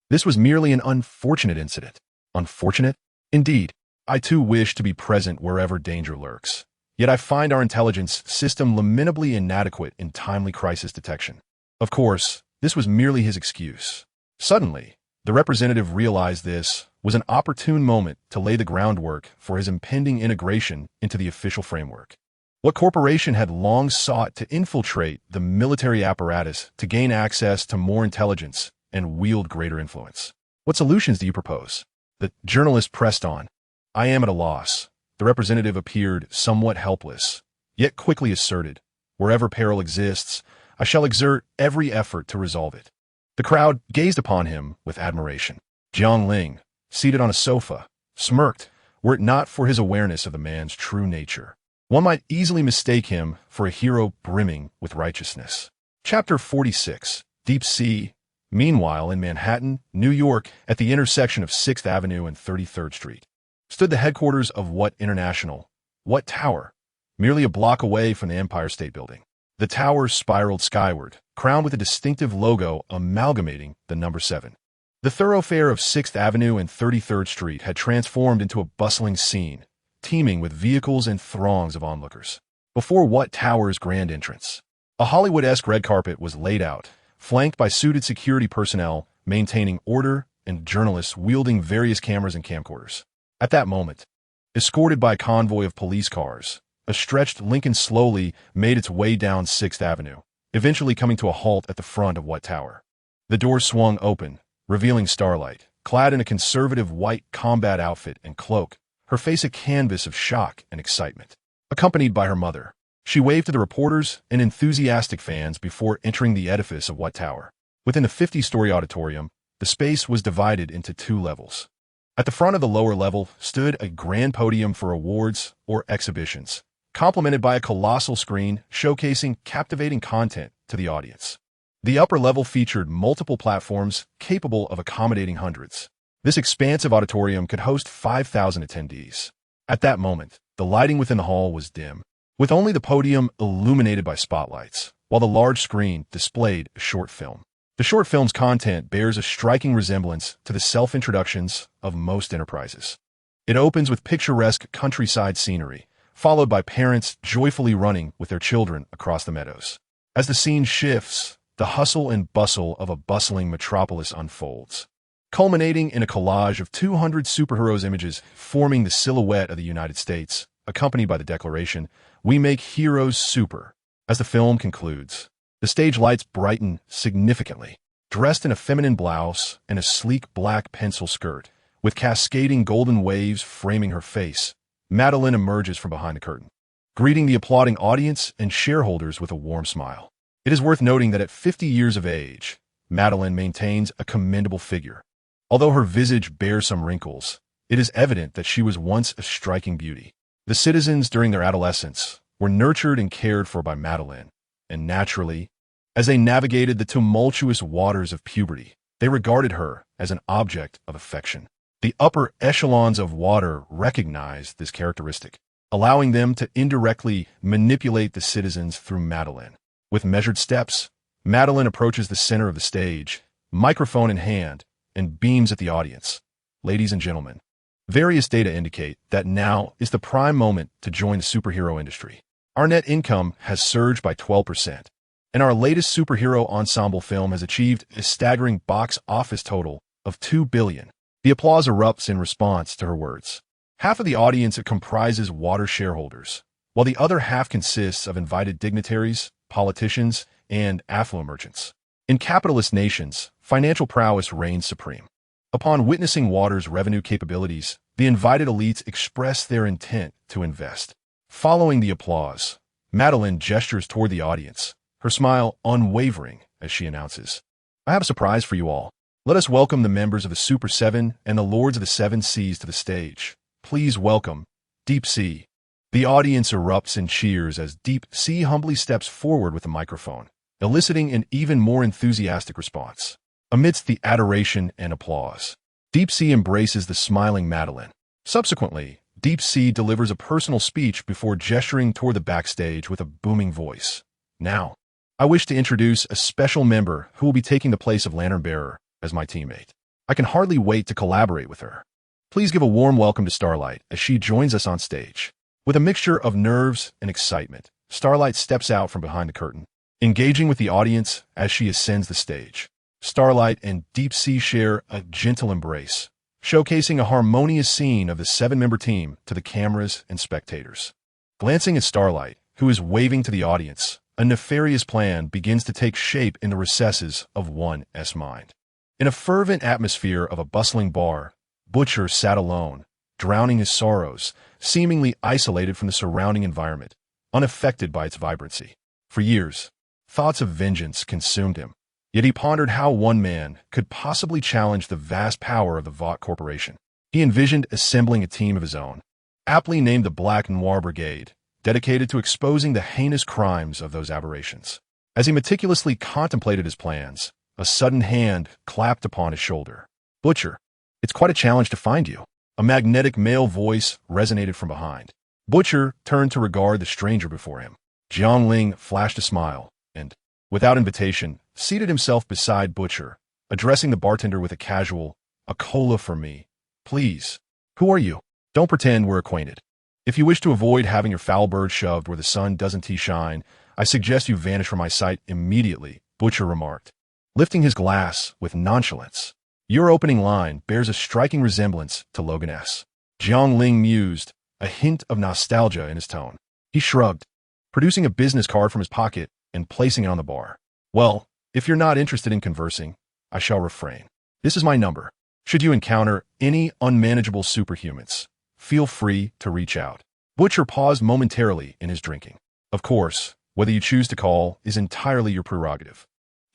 "This was merely an unfortunate incident." Unfortunate? Indeed. I too wish to be present wherever danger lurks. Yet I find our intelligence system lamentably inadequate in timely crisis detection. Of course, this was merely his excuse. Suddenly, the representative realized this was an opportune moment to lay the groundwork for his impending integration into the official framework. What corporation had long sought to infiltrate the military apparatus to gain access to more intelligence and wield greater influence? What solutions do you propose? The journalist pressed on. I am at a loss. The representative appeared somewhat helpless, yet quickly asserted, "Wherever peril exists, I shall exert every effort to resolve it." The crowd gazed upon him with admiration. Jiang Ling, seated on a sofa, smirked, were it not for his awareness of the man's true nature. One might easily mistake him for a hero brimming with righteousness. Chapter 46, Deep Sea. Meanwhile, in Manhattan, New York, at the intersection of 6th Avenue and 33rd Street, stood the headquarters of What International, What Tower, merely a block away from the Empire State Building. The tower spiraled skyward, crowned with a distinctive logo amalgamating the number 7. The thoroughfare of 6th Avenue and 33rd Street had transformed into a bustling scene, teeming with vehicles and throngs of onlookers. Before What Tower's grand entrance, a Hollywood-esque red carpet was laid out, flanked by suited security personnel maintaining order and journalists wielding various cameras and camcorders. At that moment, escorted by a convoy of police cars, a stretched Lincoln slowly made its way down 6th Avenue, eventually coming to a halt at the front of What Tower. The doors swung open, revealing Starlight, clad in a conservative white combat outfit and cloak, her face a canvas of shock and excitement. Accompanied by her mother, she waved to the reporters and enthusiastic fans before entering the edifice of What Tower. Within the 50-story auditorium, the space was divided into 2 levels. At the front of the lower level stood a grand podium for awards or exhibitions, complemented by a colossal screen showcasing captivating content to the audience. The upper level featured multiple platforms capable of accommodating hundreds. This expansive auditorium could host 5,000 attendees. At that moment, the lighting within the hall was dim, with only the podium illuminated by spotlights, while the large screen displayed a short film. The short film's content bears a striking resemblance to the self-introductions of most enterprises. It opens with picturesque countryside scenery, followed by parents joyfully running with their children across the meadows. As the scene shifts, the hustle and bustle of a bustling metropolis unfolds, culminating in a collage of 200 superheroes' images forming the silhouette of the United States, accompanied by the declaration, "We make heroes super." As the film concludes, the stage lights brighten significantly. Dressed in a feminine blouse and a sleek black pencil skirt, with cascading golden waves framing her face, Madeline emerges from behind the curtain, greeting the applauding audience and shareholders with a warm smile. It is worth noting that at 50 years of age, Madeline maintains a commendable figure. Although her visage bears some wrinkles, it is evident that she was once a striking beauty. The citizens during their adolescence were nurtured and cared for by Madeline, and naturally, as they navigated the tumultuous waters of puberty, they regarded her as an object of affection. The upper echelons of water recognized this characteristic, allowing them to indirectly manipulate the citizens through Madeline. With measured steps, Madeline approaches the center of the stage, microphone in hand, and beams at the audience. "Ladies and gentlemen, various data indicate that now is the prime moment to join the superhero industry. Our net income has surged by 12%, and our latest superhero ensemble film has achieved a staggering box office total of $2 billion. The applause erupts in response to her words. Half of the audience comprises Water shareholders, while the other half consists of invited dignitaries, politicians, and affluent merchants. In capitalist nations, financial prowess reigns supreme. Upon witnessing Water's revenue capabilities, the invited elites express their intent to invest. Following the applause, Madeline gestures toward the audience, her smile unwavering as she announces, "I have a surprise for you all. Let us welcome the members of the Super 7 and the Lords of the Seven Seas to the stage. Please welcome Deep Sea." The audience erupts in cheers as Deep Sea humbly steps forward with a microphone, eliciting an even more enthusiastic response. Amidst the adoration and applause, Deep Sea embraces the smiling Madeline. Subsequently, Deep Sea delivers a personal speech before gesturing toward the backstage with a booming voice. "Now, I wish to introduce a special member who will be taking the place of Lantern Bearer as my teammate. I can hardly wait to collaborate with her. Please give a warm welcome to Starlight as she joins us on stage." With a mixture of nerves and excitement, Starlight steps out from behind the curtain, engaging with the audience as she ascends the stage. Starlight and Deep Sea share a gentle embrace, showcasing a harmonious scene of the 7-member team to the cameras and spectators. Glancing at Starlight, who is waving to the audience, a nefarious plan begins to take shape in the recesses of one's mind. In a fervent atmosphere of a bustling bar, Butcher sat alone, drowning his sorrows, seemingly isolated from the surrounding environment. unaffected by its vibrancy. For years, thoughts of vengeance consumed him, yet he pondered how one man could possibly challenge the vast power of the Vought Corporation. He envisioned assembling a team of his own, aptly named the Black Noir Brigade, dedicated to exposing the heinous crimes of those aberrations. As he meticulously contemplated his plans, a sudden hand clapped upon his shoulder. "Butcher, it's quite a challenge to find you." A magnetic male voice resonated from behind. Butcher turned to regard the stranger before him. Jiang Ling flashed a smile and, without invitation, seated himself beside Butcher, addressing the bartender with a casual, "A cola for me, please." "Who are you?" "Don't pretend we're acquainted. If you wish to avoid having your foul bird shoved where the sun doesn't shine, I suggest you vanish from my sight immediately," Butcher remarked, lifting his glass with nonchalance. "Your opening line bears a striking resemblance to Logan S." Jiang Ling mused, a hint of nostalgia in his tone. He shrugged, producing a business card from his pocket and placing it on the bar. "Well, if you're not interested in conversing, I shall refrain. This is my number. Should you encounter any unmanageable superhumans, feel free to reach out." Butcher paused momentarily in his drinking. "Of course, whether you choose to call is entirely your prerogative."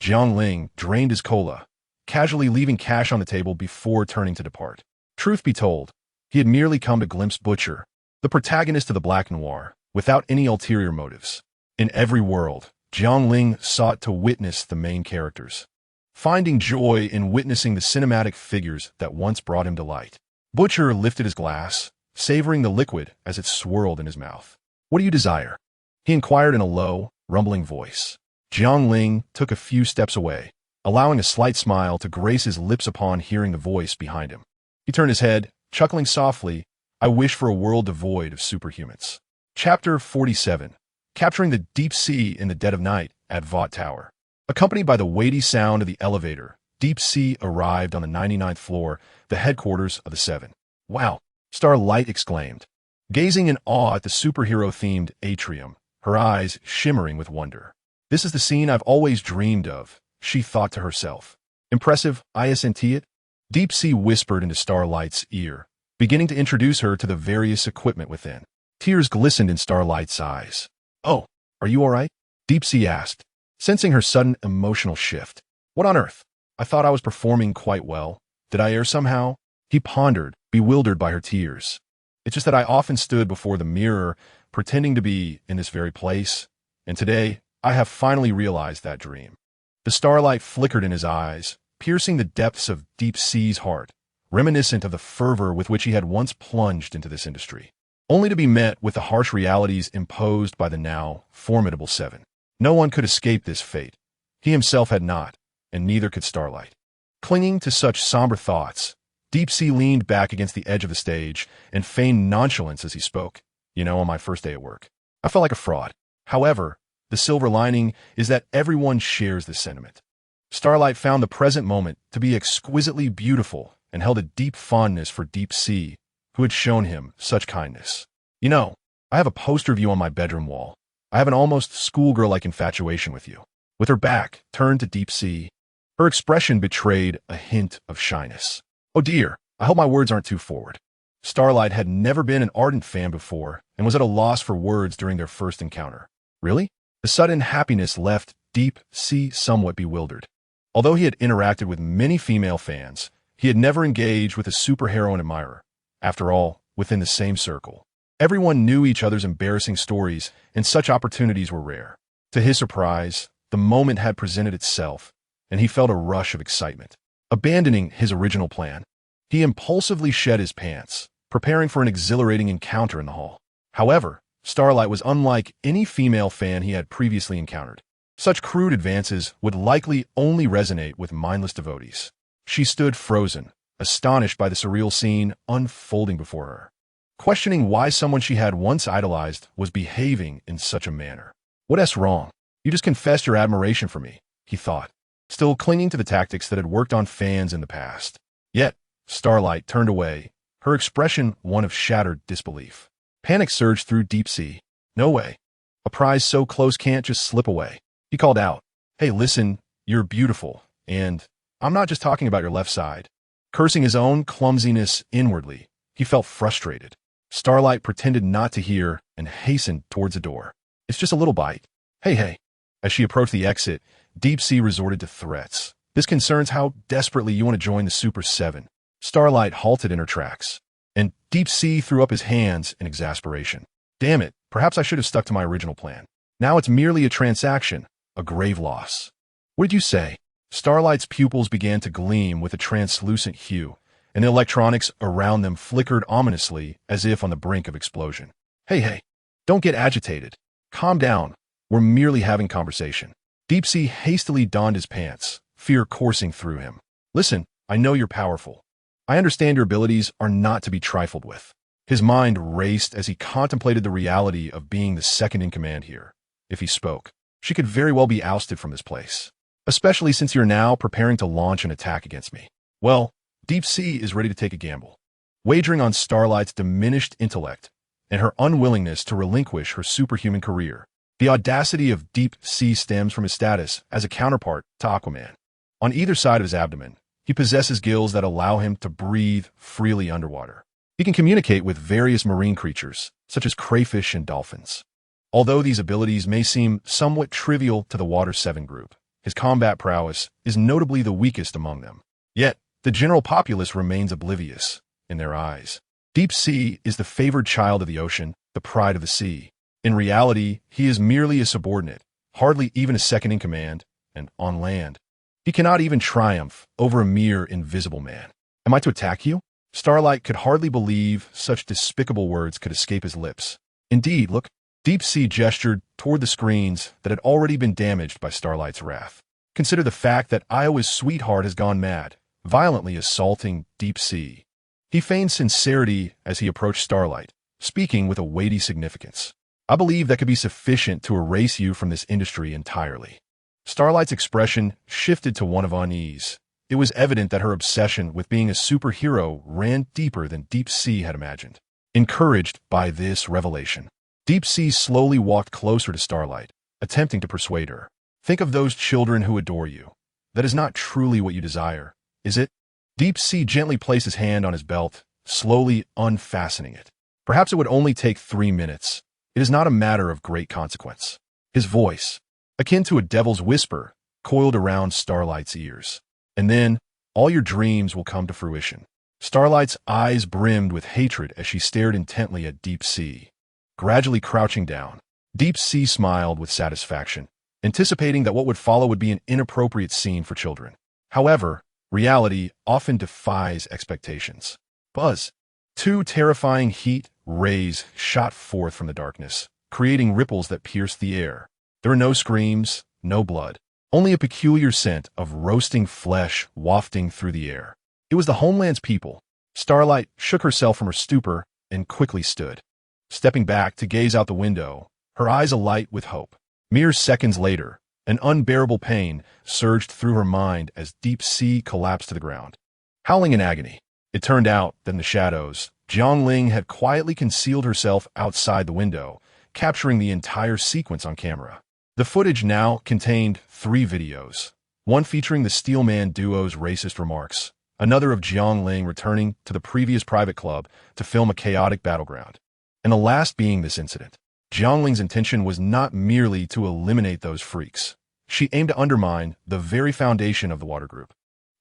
Jiang Ling drained his cola, casually leaving cash on the table before turning to depart. Truth be told, he had merely come to glimpse Butcher, the protagonist of the Black Noir, without any ulterior motives. In every world, Jiang Ling sought to witness the main characters, finding joy in witnessing the cinematic figures that once brought him delight. Butcher lifted his glass, savoring the liquid as it swirled in his mouth. "What do you desire?" he inquired in a low, rumbling voice. Jiang Ling took a few steps away, allowing a slight smile to grace his lips upon hearing the voice behind him. He turned his head, chuckling softly, "I wish for a world devoid of superhumans." Chapter 47. Capturing the deep sea in the dead of night at Vought Tower. Accompanied by the weighty sound of the elevator, Deep Sea arrived on the 99th floor, the headquarters of the Seven. "Wow!" Starlight exclaimed, gazing in awe at the superhero-themed atrium, her eyes shimmering with wonder. "This is the scene I've always dreamed of," she thought to herself. "Impressive, isn't it?" Deep Sea whispered into Starlight's ear, beginning to introduce her to the various equipment within. Tears glistened in Starlight's eyes. "Oh, are you all right?" Deep Sea asked, sensing her sudden emotional shift. "What on earth? I thought I was performing quite well. Did I err somehow?" He pondered, bewildered by her tears. "It's just that I often stood before the mirror, pretending to be in this very place, and today I have finally realized that dream." The starlight flickered in his eyes, piercing the depths of Deep Sea's heart, reminiscent of the fervor with which he had once plunged into this industry, only to be met with the harsh realities imposed by the now formidable Seven. No one could escape this fate. He himself had not, and neither could Starlight. Clinging to such somber thoughts, Deep Sea leaned back against the edge of the stage and feigned nonchalance as he spoke. On my first day at work, I felt like a fraud. However, the silver lining is that everyone shares this sentiment." Starlight found the present moment to be exquisitely beautiful and held a deep fondness for Deep Sea, who had shown him such kindness. I have a poster of you on my bedroom wall. I have an almost schoolgirl-like infatuation with you." With her back turned to Deep Sea, her expression betrayed a hint of shyness. "Oh dear, I hope my words aren't too forward." Starlight had never been an ardent fan before and was at a loss for words during their first encounter. "Really?" The sudden happiness left Deep Sea somewhat bewildered. Although he had interacted with many female fans, he had never engaged with a superhero and admirer. After all, within the same circle, everyone knew each other's embarrassing stories, and such opportunities were rare. To his surprise, the moment had presented itself, and he felt a rush of excitement. Abandoning his original plan, he impulsively shed his pants, preparing for an exhilarating encounter in the hall. However, Starlight was unlike any female fan he had previously encountered. Such crude advances would likely only resonate with mindless devotees. She stood frozen, astonished by the surreal scene unfolding before her, questioning why someone she had once idolized was behaving in such a manner. "What's wrong? You just confessed your admiration for me," he thought, still clinging to the tactics that had worked on fans in the past. Yet, Starlight turned away, her expression one of shattered disbelief. Panic surged through Deep Sea. "No way. A prize so close can't just slip away." He called out, "Hey, listen, you're beautiful, and I'm not just talking about your left side." Cursing his own clumsiness inwardly, he felt frustrated. Starlight pretended not to hear and hastened towards the door. It's just a little bite. Hey. As she approached the exit, Deep Sea resorted to threats. This concerns how desperately you want to join the Super 7. Starlight halted in her tracks, and Deep Sea threw up his hands in exasperation. Damn it, perhaps I should have stuck to my original plan. Now it's merely a transaction, a grave loss. What did you say? Starlight's pupils began to gleam with a translucent hue, and the electronics around them flickered ominously as if on the brink of explosion. Hey, don't get agitated. Calm down. We're merely having conversation. Deep Sea hastily donned his pants, fear coursing through him. Listen, I know you're powerful. I understand your abilities are not to be trifled with. His mind raced as he contemplated the reality of being the second in command here. If he spoke, she could very well be ousted from this place, especially since you're now preparing to launch an attack against me. Well, Deep Sea is ready to take a gamble, wagering on Starlight's diminished intellect and her unwillingness to relinquish her superhuman career. The audacity of Deep Sea stems from his status as a counterpart to Aquaman. On either side of his abdomen, he possesses gills that allow him to breathe freely underwater. He can communicate with various marine creatures, such as crayfish and dolphins. Although these abilities may seem somewhat trivial to the Water 7 group, his combat prowess is notably the weakest among them. Yet, the general populace remains oblivious in their eyes. Deep Sea is the favored child of the ocean, the pride of the sea. In reality, he is merely a subordinate, hardly even a second in command, and on land, he cannot even triumph over a mere invisible man. Am I to attack you? Starlight could hardly believe such despicable words could escape his lips. Indeed, look, Deep Sea gestured toward the screens that had already been damaged by Starlight's wrath. Consider the fact that Iowa's sweetheart has gone mad, violently assaulting Deep Sea. He feigned sincerity as he approached Starlight, speaking with a weighty significance. I believe that could be sufficient to erase you from this industry entirely. Starlight's expression shifted to one of unease. It was evident that her obsession with being a superhero ran deeper than Deep Sea had imagined. Encouraged by this revelation, Deep Sea slowly walked closer to Starlight, attempting to persuade her. Think of those children who adore you. That is not truly what you desire, is it? Deep Sea gently placed his hand on his belt, slowly unfastening it. Perhaps it would only take 3 minutes. It is not a matter of great consequence. His voice, akin to a devil's whisper, coiled around Starlight's ears. And then, all your dreams will come to fruition. Starlight's eyes brimmed with hatred as she stared intently at Deep Sea. Gradually crouching down, Deep Sea smiled with satisfaction, anticipating that what would follow would be an inappropriate scene for children. However, reality often defies expectations. Buzz. 2 terrifying heat rays shot forth from the darkness, creating ripples that pierced the air. There were no screams, no blood, only a peculiar scent of roasting flesh wafting through the air. It was the Homeland's people. Starlight shook herself from her stupor and quickly stood, stepping back to gaze out the window, her eyes alight with hope. Mere seconds later, an unbearable pain surged through her mind as Deep Sea collapsed to the ground. Howling in agony, it turned out that in the shadows, Jiang Ling had quietly concealed herself outside the window, capturing the entire sequence on camera. The footage now contained 3 videos, one featuring the Steelman duo's racist remarks, another of Jiang Ling returning to the previous private club to film a chaotic battleground, and the last being this incident. Jiang Ling's intention was not merely to eliminate those freaks. She aimed to undermine the very foundation of the Water Group.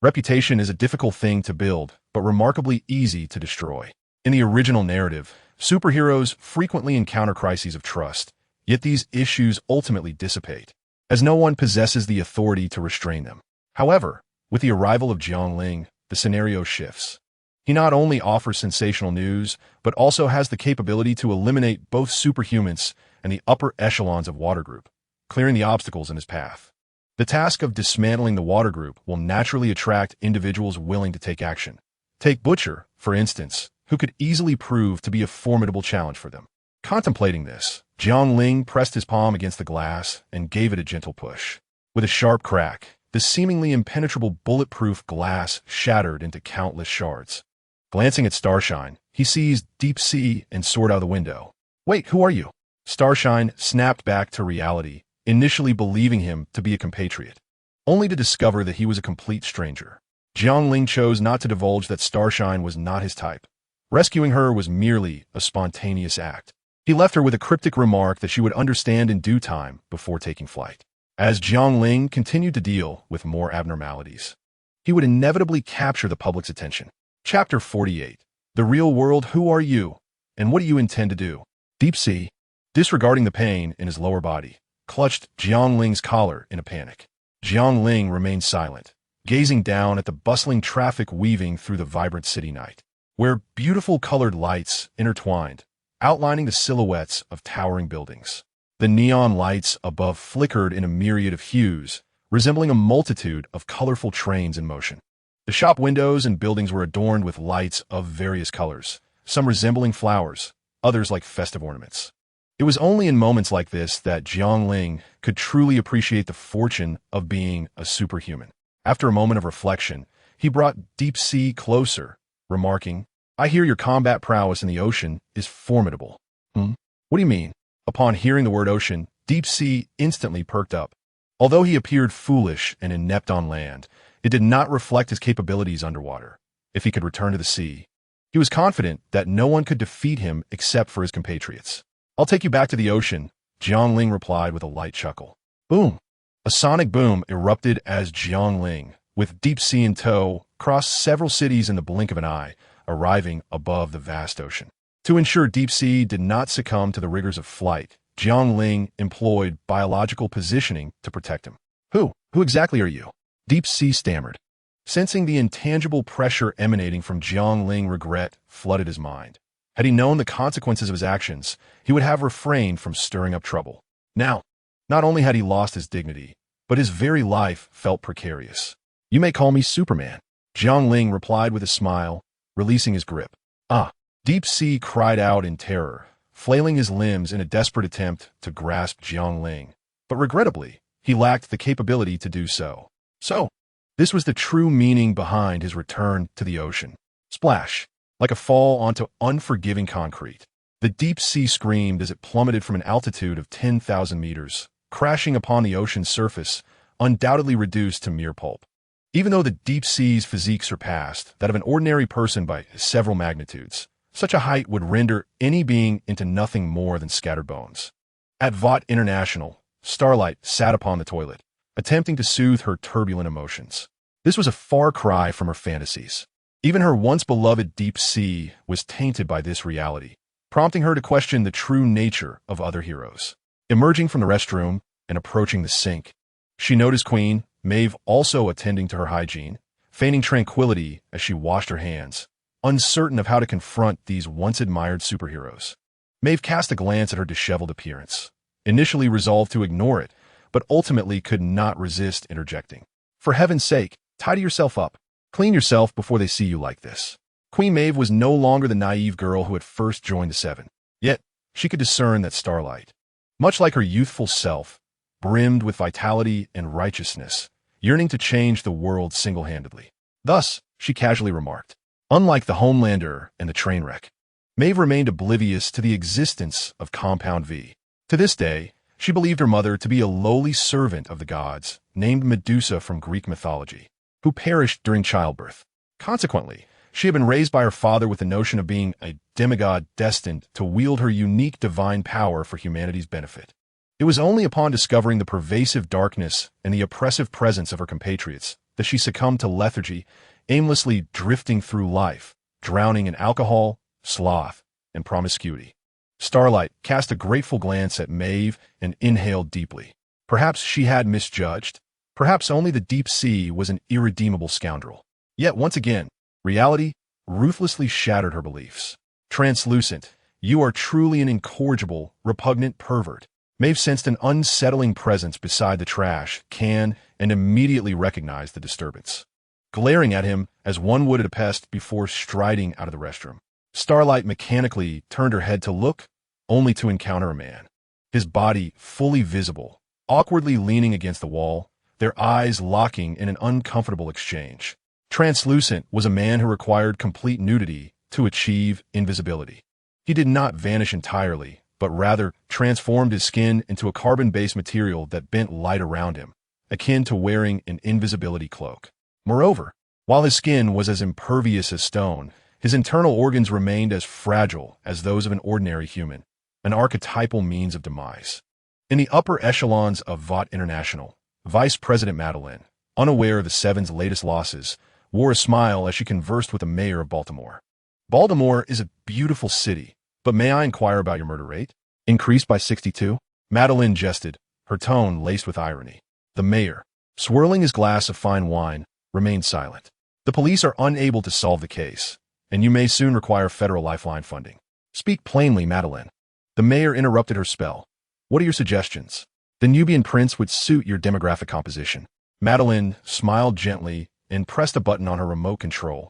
Reputation is a difficult thing to build, but remarkably easy to destroy. In the original narrative, superheroes frequently encounter crises of trust, yet these issues ultimately dissipate, as no one possesses the authority to restrain them. However, with the arrival of Jiang Ling, the scenario shifts. He not only offers sensational news, but also has the capability to eliminate both superhumans and the upper echelons of Water Group, clearing the obstacles in his path. The task of dismantling the Water Group will naturally attract individuals willing to take action. Take Butcher, for instance, who could easily prove to be a formidable challenge for them. Contemplating this, Jiang Ling pressed his palm against the glass and gave it a gentle push. With a sharp crack, the seemingly impenetrable bulletproof glass shattered into countless shards. Glancing at Starshine, he sees Deep Sea and soared out of the window. Wait, who are you? Starshine snapped back to reality, initially believing him to be a compatriot, only to discover that he was a complete stranger. Jiang Ling chose not to divulge that Starshine was not his type. Rescuing her was merely a spontaneous act. He left her with a cryptic remark that she would understand in due time before taking flight. As Jiang Ling continued to deal with more abnormalities, he would inevitably capture the public's attention. Chapter 48. The Real World. Who are you, and what do you intend to do? Deep Sea, disregarding the pain in his lower body, clutched Jiang Ling's collar in a panic. Jiang Ling remained silent, gazing down at the bustling traffic weaving through the vibrant city night, where beautiful colored lights intertwined, outlining the silhouettes of towering buildings. The neon lights above flickered in a myriad of hues, resembling a multitude of colorful trains in motion. The shop windows and buildings were adorned with lights of various colors, some resembling flowers, others like festive ornaments. It was only in moments like this that Jiang Ling could truly appreciate the fortune of being a superhuman. After a moment of reflection, he brought Deep Sea closer, remarking, "I hear your combat prowess in the ocean is formidable." What do you mean? Upon hearing the word ocean, Deep Sea instantly perked up. Although he appeared foolish and inept on land, it did not reflect his capabilities underwater. If he could return to the sea, he was confident that no one could defeat him except for his compatriots. "I'll take you back to the ocean," Jiang Ling replied with a light chuckle. Boom! A sonic boom erupted as Jiang Ling, with Deep Sea in tow, crossed several cities in the blink of an eye, arriving above the vast ocean. To ensure Deep Sea did not succumb to the rigors of flight, Jiang Ling employed biological positioning to protect him. Who exactly are you?" Deep Sea stammered. Sensing the intangible pressure emanating from Jiang Ling, regret flooded his mind. Had he known the consequences of his actions, he would have refrained from stirring up trouble. Now, not only had he lost his dignity, but his very life felt precarious. "You may call me Superman," Jiang Ling replied with a smile, releasing his grip. "Ah!" Deep Sea cried out in terror, flailing his limbs in a desperate attempt to grasp Jiang Ling. But regrettably, he lacked the capability to do so. So, this was the true meaning behind his return to the ocean. Splash! Like a fall onto unforgiving concrete, the Deep Sea screamed as it plummeted from an altitude of 10,000 meters, crashing upon the ocean's surface, undoubtedly reduced to mere pulp. Even though the Deep Sea's physique surpassed that of an ordinary person by several magnitudes, such a height would render any being into nothing more than scattered bones. At Vought International, Starlight sat upon the toilet, attempting to soothe her turbulent emotions. This was a far cry from her fantasies. Even her once-beloved Deep Sea was tainted by this reality, prompting her to question the true nature of other heroes. Emerging from the restroom and approaching the sink, she noticed Queen Maeve also attending to her hygiene, feigning tranquility as she washed her hands, uncertain of how to confront these once-admired superheroes. Maeve cast a glance at her disheveled appearance, initially resolved to ignore it, but ultimately could not resist interjecting. "For heaven's sake, tidy yourself up. Clean yourself before they see you like this." Queen Maeve was no longer the naive girl who had first joined the Seven. Yet, she could discern that Starlight, much like her youthful self, brimmed with vitality and righteousness, yearning to change the world single-handedly. Thus, she casually remarked, "Unlike the Homelander and the Trainwreck, Maeve remained oblivious to the existence of Compound V. To this day, she believed her mother to be a lowly servant of the gods, named Medusa from Greek mythology, who perished during childbirth. Consequently, she had been raised by her father with the notion of being a demigod destined to wield her unique divine power for humanity's benefit. It was only upon discovering the pervasive darkness and the oppressive presence of her compatriots that she succumbed to lethargy, aimlessly drifting through life, drowning in alcohol, sloth, and promiscuity. Starlight cast a grateful glance at Maeve and inhaled deeply. Perhaps she had misjudged. Perhaps only the Deep Sea was an irredeemable scoundrel. Yet once again, reality ruthlessly shattered her beliefs. "Translucent, you are truly an incorrigible, repugnant pervert." Maeve sensed an unsettling presence beside the trash can and immediately recognized the disturbance, glaring at him as one would at a pest before striding out of the restroom. Starlight mechanically turned her head to look, only to encounter a man, his body fully visible, awkwardly leaning against the wall, their eyes locking in an uncomfortable exchange. Translucent was a man who required complete nudity to achieve invisibility. He did not vanish entirely, but rather transformed his skin into a carbon-based material that bent light around him, akin to wearing an invisibility cloak. Moreover, while his skin was as impervious as stone, his internal organs remained as fragile as those of an ordinary human. an archetypal means of demise. In the upper echelons of Vought International, Vice President Madeline, unaware of the Seven's latest losses, wore a smile as she conversed with the mayor of Baltimore. Baltimore is a beautiful city, but may I inquire about your murder rate? Increased by 62? Madeline jested, her tone laced with irony. The mayor, swirling his glass of fine wine, remained silent. The police are unable to solve the case, and you may soon require federal lifeline funding. Speak plainly, Madeline. The mayor interrupted her spell. What are your suggestions? The Nubian prince would suit your demographic composition. Madeline smiled gently and pressed a button on her remote control,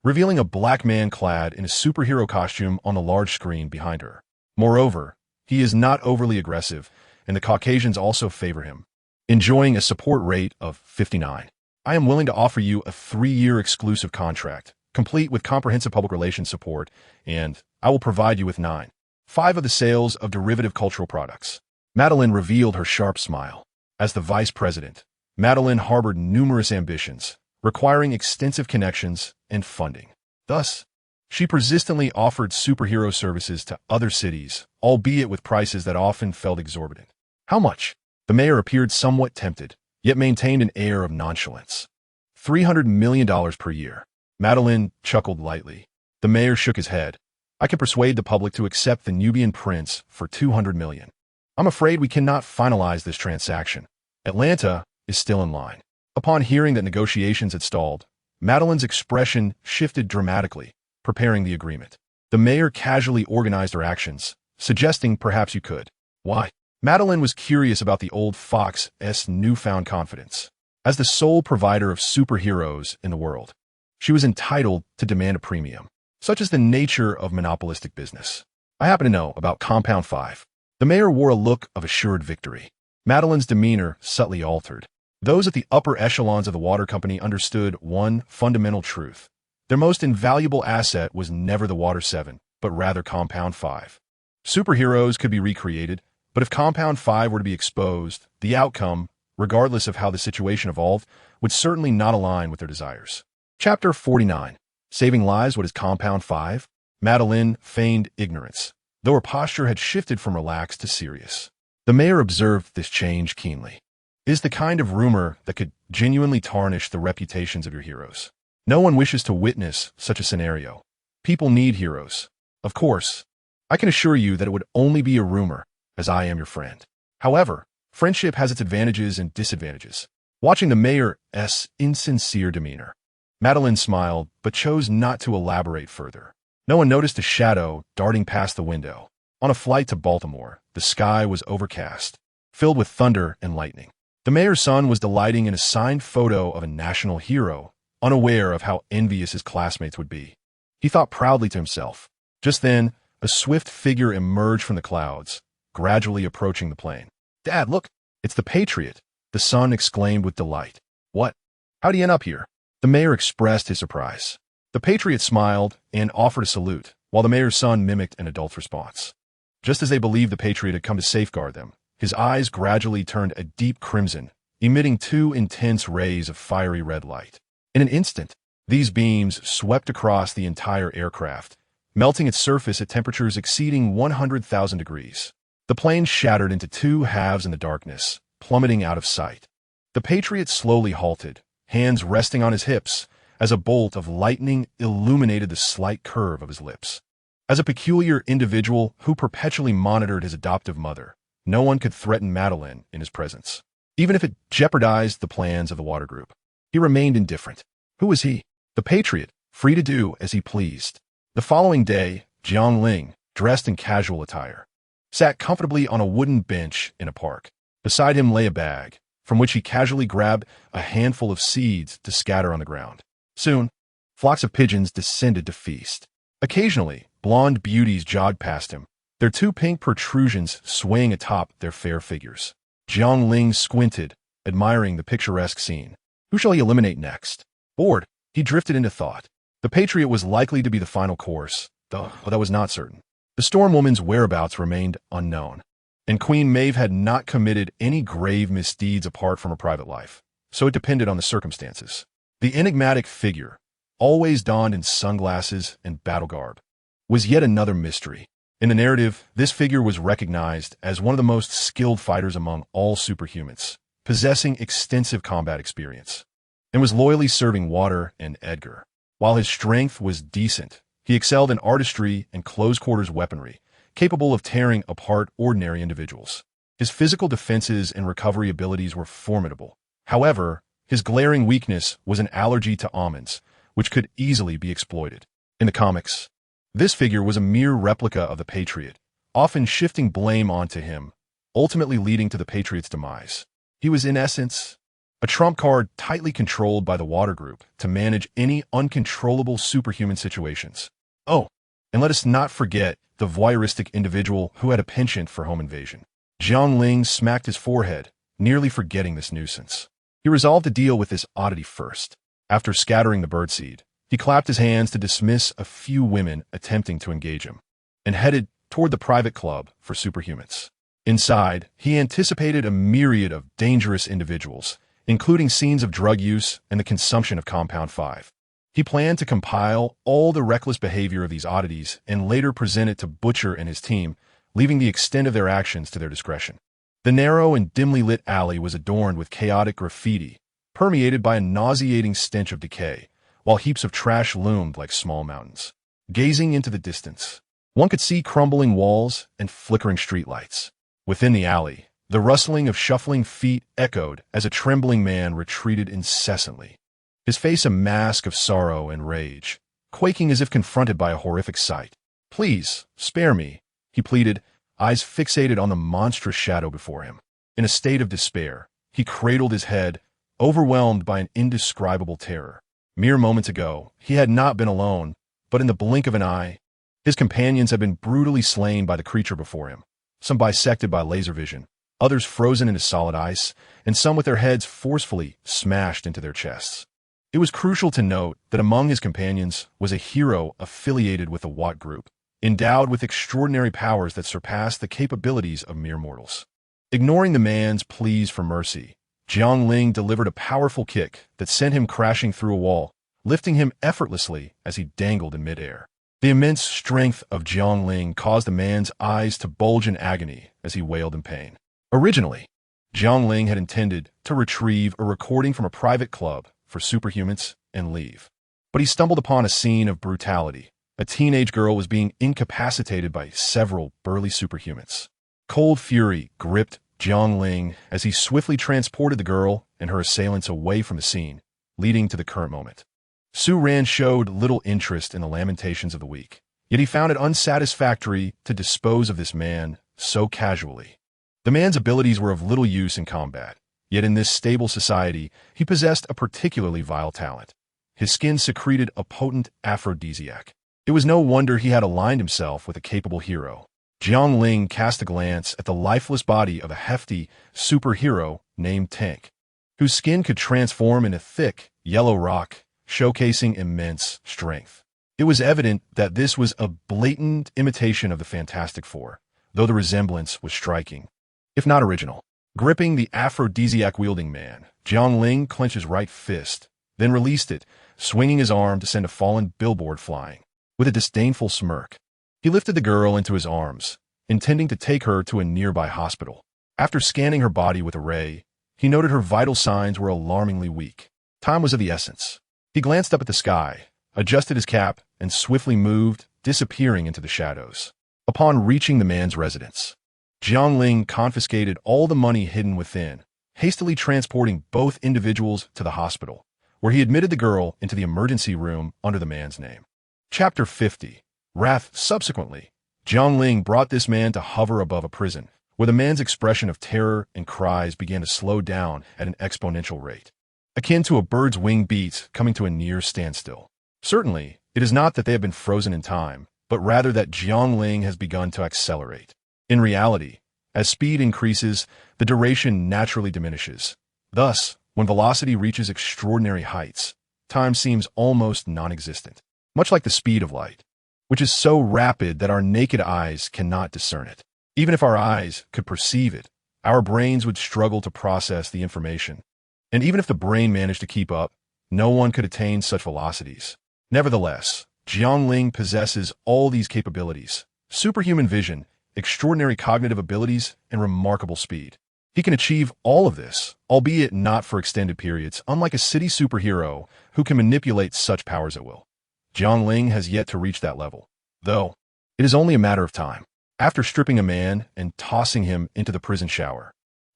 revealing a black man clad in a superhero costume on the large screen behind her. Moreover, he is not overly aggressive, and the Caucasians also favor him, enjoying a support rate of 59. I am willing to offer you a 3-year exclusive contract, complete with comprehensive public relations support, and I will provide you with 5 of the sales of derivative cultural products. Madeline revealed her sharp smile. As the vice president, Madeline harbored numerous ambitions, requiring extensive connections and funding. Thus, she persistently offered superhero services to other cities, albeit with prices that often felt exorbitant. How much? The mayor appeared somewhat tempted, yet maintained an air of nonchalance. $300 million per year. Madeline chuckled lightly. The mayor shook his head. I can persuade the public to accept the Nubian prince for $200 million. I'm afraid we cannot finalize this transaction. Atlanta is still in line. Upon hearing that negotiations had stalled, Madeline's expression shifted dramatically, preparing the agreement. The mayor casually organized her actions, suggesting perhaps you could. Why? Madeline was curious about the old fox's newfound confidence. As the sole provider of superheroes in the world, she was entitled to demand a premium. Such is the nature of monopolistic business. I happen to know about Compound 5. The mayor wore a look of assured victory. Madeline's demeanor subtly altered. Those at the upper echelons of the water company understood one fundamental truth. Their most invaluable asset was never the Water 7, but rather Compound 5. Superheroes could be recreated, but if Compound 5 were to be exposed, the outcome, regardless of how the situation evolved, would certainly not align with their desires. Chapter 49. Saving Lives. What is Compound 5? Madeline feigned ignorance, though her posture had shifted from relaxed to serious. The mayor observed this change keenly. It is the kind of rumor that could genuinely tarnish the reputations of your heroes. No one wishes to witness such a scenario. People need heroes. Of course, I can assure you that it would only be a rumor, as I am your friend. However, friendship has its advantages and disadvantages. Watching the mayor's insincere demeanor, Madeline smiled, but chose not to elaborate further. No one noticed a shadow darting past the window. On a flight to Baltimore, the sky was overcast, filled with thunder and lightning. The mayor's son was delighting in a signed photo of a national hero, unaware of how envious his classmates would be. He thought proudly to himself. Just then, a swift figure emerged from the clouds, gradually approaching the plane. Dad, look, it's the Patriot, the son exclaimed with delight. What? How'd he end up here? The mayor expressed his surprise. The Patriot smiled and offered a salute, while the mayor's son mimicked an adult's response. Just as they believed the Patriot had come to safeguard them, his eyes gradually turned a deep crimson, emitting 2 intense rays of fiery red light. In an instant, these beams swept across the entire aircraft, melting its surface at temperatures exceeding 100,000 degrees. The plane shattered into 2 halves in the darkness, plummeting out of sight. The Patriot slowly halted, hands resting on his hips, as a bolt of lightning illuminated the slight curve of his lips. As a peculiar individual who perpetually monitored his adoptive mother, no one could threaten Madeline in his presence, even if it jeopardized the plans of the water group. He remained indifferent. Who was he? The Patriot, free to do as he pleased. The following day, Jiang Ling, dressed in casual attire, sat comfortably on a wooden bench in a park. Beside him lay a bag, from which he casually grabbed a handful of seeds to scatter on the ground. Soon, flocks of pigeons descended to feast. Occasionally, blonde beauties jogged past him, their 2 pink protrusions swaying atop their fair figures. Jiang Ling squinted, admiring the picturesque scene. Who shall he eliminate next? Bored, he drifted into thought. The Patriot was likely to be the final course, though that was not certain. The Storm Woman's whereabouts remained unknown, and Queen Maeve had not committed any grave misdeeds apart from her private life, so it depended on the circumstances. The enigmatic figure, always donned in sunglasses and battle garb, was yet another mystery. In the narrative, this figure was recognized as one of the most skilled fighters among all superhumans, possessing extensive combat experience, and was loyally serving Water and Edgar. While his strength was decent, he excelled in artistry and close-quarters weaponry, capable of tearing apart ordinary individuals. His physical defenses and recovery abilities were formidable. However, his glaring weakness was an allergy to almonds, which could easily be exploited. In the comics, this figure was a mere replica of the Patriot, often shifting blame onto him, ultimately leading to the Patriot's demise. He was, in essence, a trump card tightly controlled by the Water Group to manage any uncontrollable superhuman situations. Oh, and let us not forget the voyeuristic individual who had a penchant for home invasion. Jiang Ling smacked his forehead, nearly forgetting this nuisance. He resolved to deal with this oddity first. After scattering the birdseed, he clapped his hands to dismiss a few women attempting to engage him, and headed toward the private club for superhumans. Inside, he anticipated a myriad of dangerous individuals, including scenes of drug use and the consumption of Compound 5. He planned to compile all the reckless behavior of these oddities and later present it to Butcher and his team, leaving the extent of their actions to their discretion. The narrow and dimly lit alley was adorned with chaotic graffiti, permeated by a nauseating stench of decay, while heaps of trash loomed like small mountains. Gazing into the distance, one could see crumbling walls and flickering streetlights. Within the alley, the rustling of shuffling feet echoed as a trembling man retreated incessantly, his face a mask of sorrow and rage, quaking as if confronted by a horrific sight. "Please, spare me," he pleaded, eyes fixated on the monstrous shadow before him. In a state of despair, he cradled his head, overwhelmed by an indescribable terror. Mere moments ago, he had not been alone, but in the blink of an eye, his companions had been brutally slain by the creature before him, some bisected by laser vision, others frozen into solid ice, and some with their heads forcefully smashed into their chests. It was crucial to note that among his companions was a hero affiliated with the Watt Group, endowed with extraordinary powers that surpassed the capabilities of mere mortals. Ignoring the man's pleas for mercy, Jiang Ling delivered a powerful kick that sent him crashing through a wall, lifting him effortlessly as he dangled in midair. The immense strength of Jiang Ling caused the man's eyes to bulge in agony as he wailed in pain. Originally, Jiang Ling had intended to retrieve a recording from a private club for superhumans and leave. But he stumbled upon a scene of brutality. A teenage girl was being incapacitated by several burly superhumans. Cold fury gripped Jiang Ling as he swiftly transported the girl and her assailants away from the scene, leading to the current moment. Su Ran showed little interest in the lamentations of the weak, yet he found it unsatisfactory to dispose of this man so casually. The man's abilities were of little use in combat, yet in this stable society, he possessed a particularly vile talent. His skin secreted a potent aphrodisiac. It was no wonder he had aligned himself with a capable hero. Jiang Ling cast a glance at the lifeless body of a hefty superhero named Tank, whose skin could transform into thick, yellow rock, showcasing immense strength. It was evident that this was a blatant imitation of the Fantastic Four, though the resemblance was striking, if not original. Gripping the aphrodisiac-wielding man, Jiang Ling clenched his right fist, then released it, swinging his arm to send a fallen billboard flying. With a disdainful smirk, he lifted the girl into his arms, intending to take her to a nearby hospital. After scanning her body with a ray, he noted her vital signs were alarmingly weak. Time was of the essence. He glanced up at the sky, adjusted his cap, and swiftly moved, disappearing into the shadows. Upon reaching the man's residence, Jiang Ling confiscated all the money hidden within, hastily transporting both individuals to the hospital, where he admitted the girl into the emergency room under the man's name. Chapter 50. Wrath. Subsequently, Jiang Ling brought this man to hover above a prison, where the man's expression of terror and cries began to slow down at an exponential rate, akin to a bird's wing beats coming to a near standstill. Certainly, it is not that they have been frozen in time, but rather that Jiang Ling has begun to accelerate. In reality, as speed increases, the duration naturally diminishes. Thus, when velocity reaches extraordinary heights, time seems almost non-existent, much like the speed of light, which is so rapid that our naked eyes cannot discern it. Even if our eyes could perceive it, our brains would struggle to process the information. And even if the brain managed to keep up, no one could attain such velocities. Nevertheless, Jiang Ling possesses all these capabilities, superhuman vision, extraordinary cognitive abilities, and remarkable speed. He can achieve all of this, albeit not for extended periods, unlike a city superhero who can manipulate such powers at will. Jiang Ling has yet to reach that level, though it is only a matter of time. After stripping a man and tossing him into the prison shower,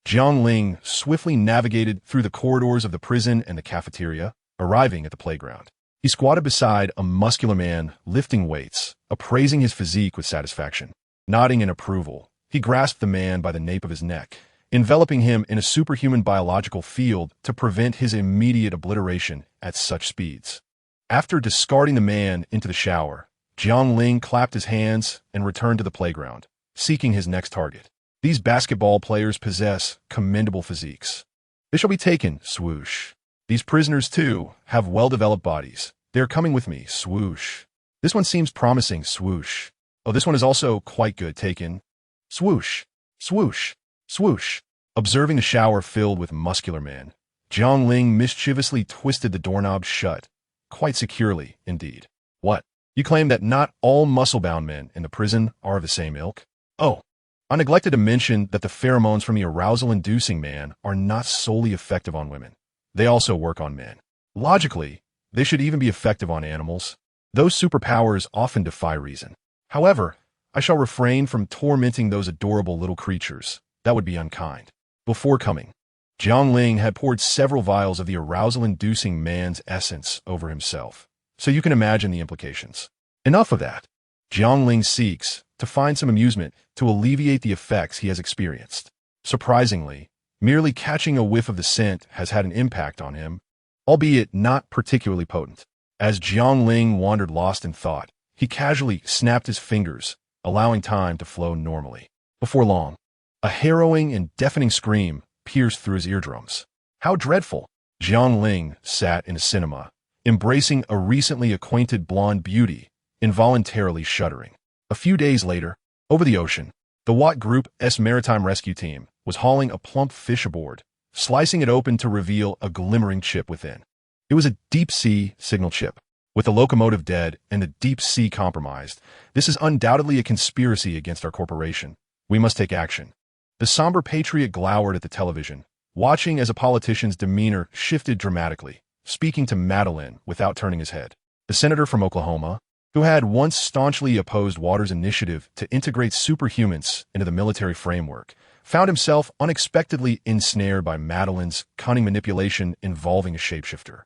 Jiang Ling swiftly navigated through the corridors of the prison and the cafeteria, arriving at the playground. He squatted beside a muscular man lifting weights, appraising his physique with satisfaction. Nodding in approval, he grasped the man by the nape of his neck, enveloping him in a superhuman biological field to prevent his immediate obliteration at such speeds. After discarding the man into the shower, Jiang Ling clapped his hands and returned to the playground, seeking his next target. These basketball players possess commendable physiques. They shall be taken, swoosh. These prisoners, too, have well-developed bodies. They are coming with me, swoosh. This one seems promising, swoosh. Oh, this one is also quite good, taken. Swoosh, swoosh, swoosh. Observing the shower filled with muscular men, Jiang Ling mischievously twisted the doorknob shut, quite securely, indeed. What? You claim that not all muscle-bound men in the prison are of the same ilk? Oh, I neglected to mention that the pheromones from the arousal-inducing man are not solely effective on women. They also work on men. Logically, they should even be effective on animals. Those superpowers often defy reason. However, I shall refrain from tormenting those adorable little creatures. That would be unkind. Before coming, Jiang Ling had poured several vials of the arousal-inducing man's essence over himself, so you can imagine the implications. Enough of that. Jiang Ling seeks to find some amusement to alleviate the effects he has experienced. Surprisingly, merely catching a whiff of the scent has had an impact on him, albeit not particularly potent. As Jiang Ling wandered lost in thought, he casually snapped his fingers, allowing time to flow normally. Before long, a harrowing and deafening scream pierced through his eardrums. How dreadful! Jiang Ling sat in a cinema, embracing a recently acquainted blonde beauty, involuntarily shuddering. A few days later, over the ocean, the Watt Group's maritime rescue team was hauling a plump fish aboard, slicing it open to reveal a glimmering chip within. It was a deep-sea signal chip. With the locomotive dead and the deep sea compromised, this is undoubtedly a conspiracy against our corporation. We must take action. The somber patriot glowered at the television, watching as a politician's demeanor shifted dramatically, speaking to Madeline without turning his head. The senator from Oklahoma, who had once staunchly opposed Waters' initiative to integrate superhumans into the military framework, found himself unexpectedly ensnared by Madeline's cunning manipulation involving a shapeshifter.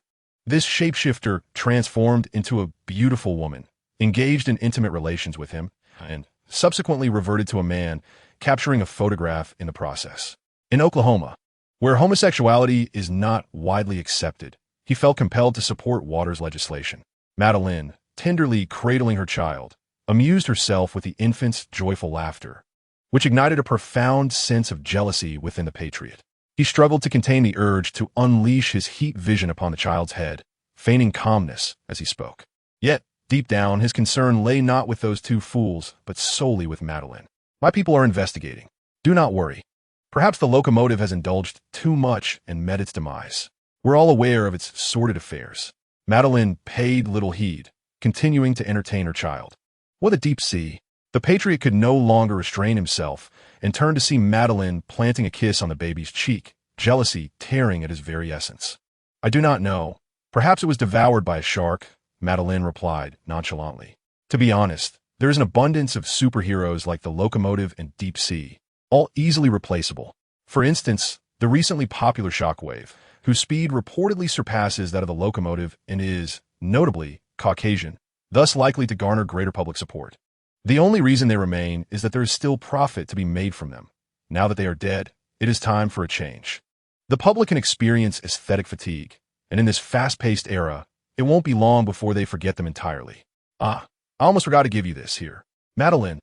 This shapeshifter transformed into a beautiful woman, engaged in intimate relations with him, and subsequently reverted to a man, capturing a photograph in the process. In Oklahoma, where homosexuality is not widely accepted, he felt compelled to support Waters' legislation. Madeline, tenderly cradling her child, amused herself with the infant's joyful laughter, which ignited a profound sense of jealousy within the patriot. He struggled to contain the urge to unleash his heat vision upon the child's head, feigning calmness as he spoke. Yet, deep down, his concern lay not with those two fools, but solely with Madeline. My people are investigating. Do not worry. Perhaps the locomotive has indulged too much and met its demise. We're all aware of its sordid affairs. Madeline paid little heed, continuing to entertain her child. What a deep sea. The patriot could no longer restrain himself and turned to see Madeline planting a kiss on the baby's cheek, jealousy tearing at his very essence. I do not know. Perhaps it was devoured by a shark, Madeline replied nonchalantly. To be honest, there is an abundance of superheroes like the locomotive and deep sea, all easily replaceable. For instance, the recently popular Shockwave, whose speed reportedly surpasses that of the locomotive and is, notably, Caucasian, thus likely to garner greater public support. The only reason they remain is that there is still profit to be made from them. Now that they are dead, it is time for a change. The public can experience aesthetic fatigue, and in this fast-paced era, it won't be long before they forget them entirely. I almost forgot to give you this here. Madeline,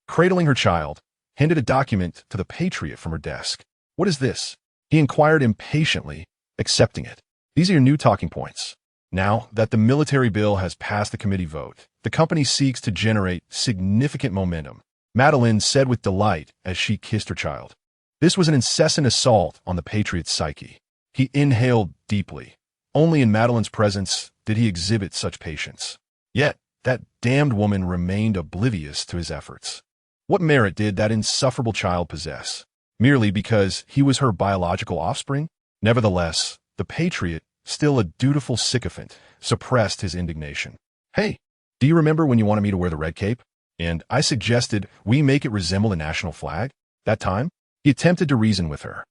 cradling her child, handed a document to the patriot from her desk. What is this? He inquired impatiently, accepting it. These are your new talking points. Now that the military bill has passed the committee vote, the company seeks to generate significant momentum, Madeline said with delight as she kissed her child. This was an incessant assault on the patriot's psyche. He inhaled deeply. Only in Madeline's presence did he exhibit such patience. Yet, that damned woman remained oblivious to his efforts. What merit did that insufferable child possess? Merely because he was her biological offspring? Nevertheless, the patriot, still a dutiful sycophant, suppressed his indignation. "Hey, do you remember when you wanted me to wear the red cape? And I suggested we make it resemble the national flag? That time?" He attempted to reason with her.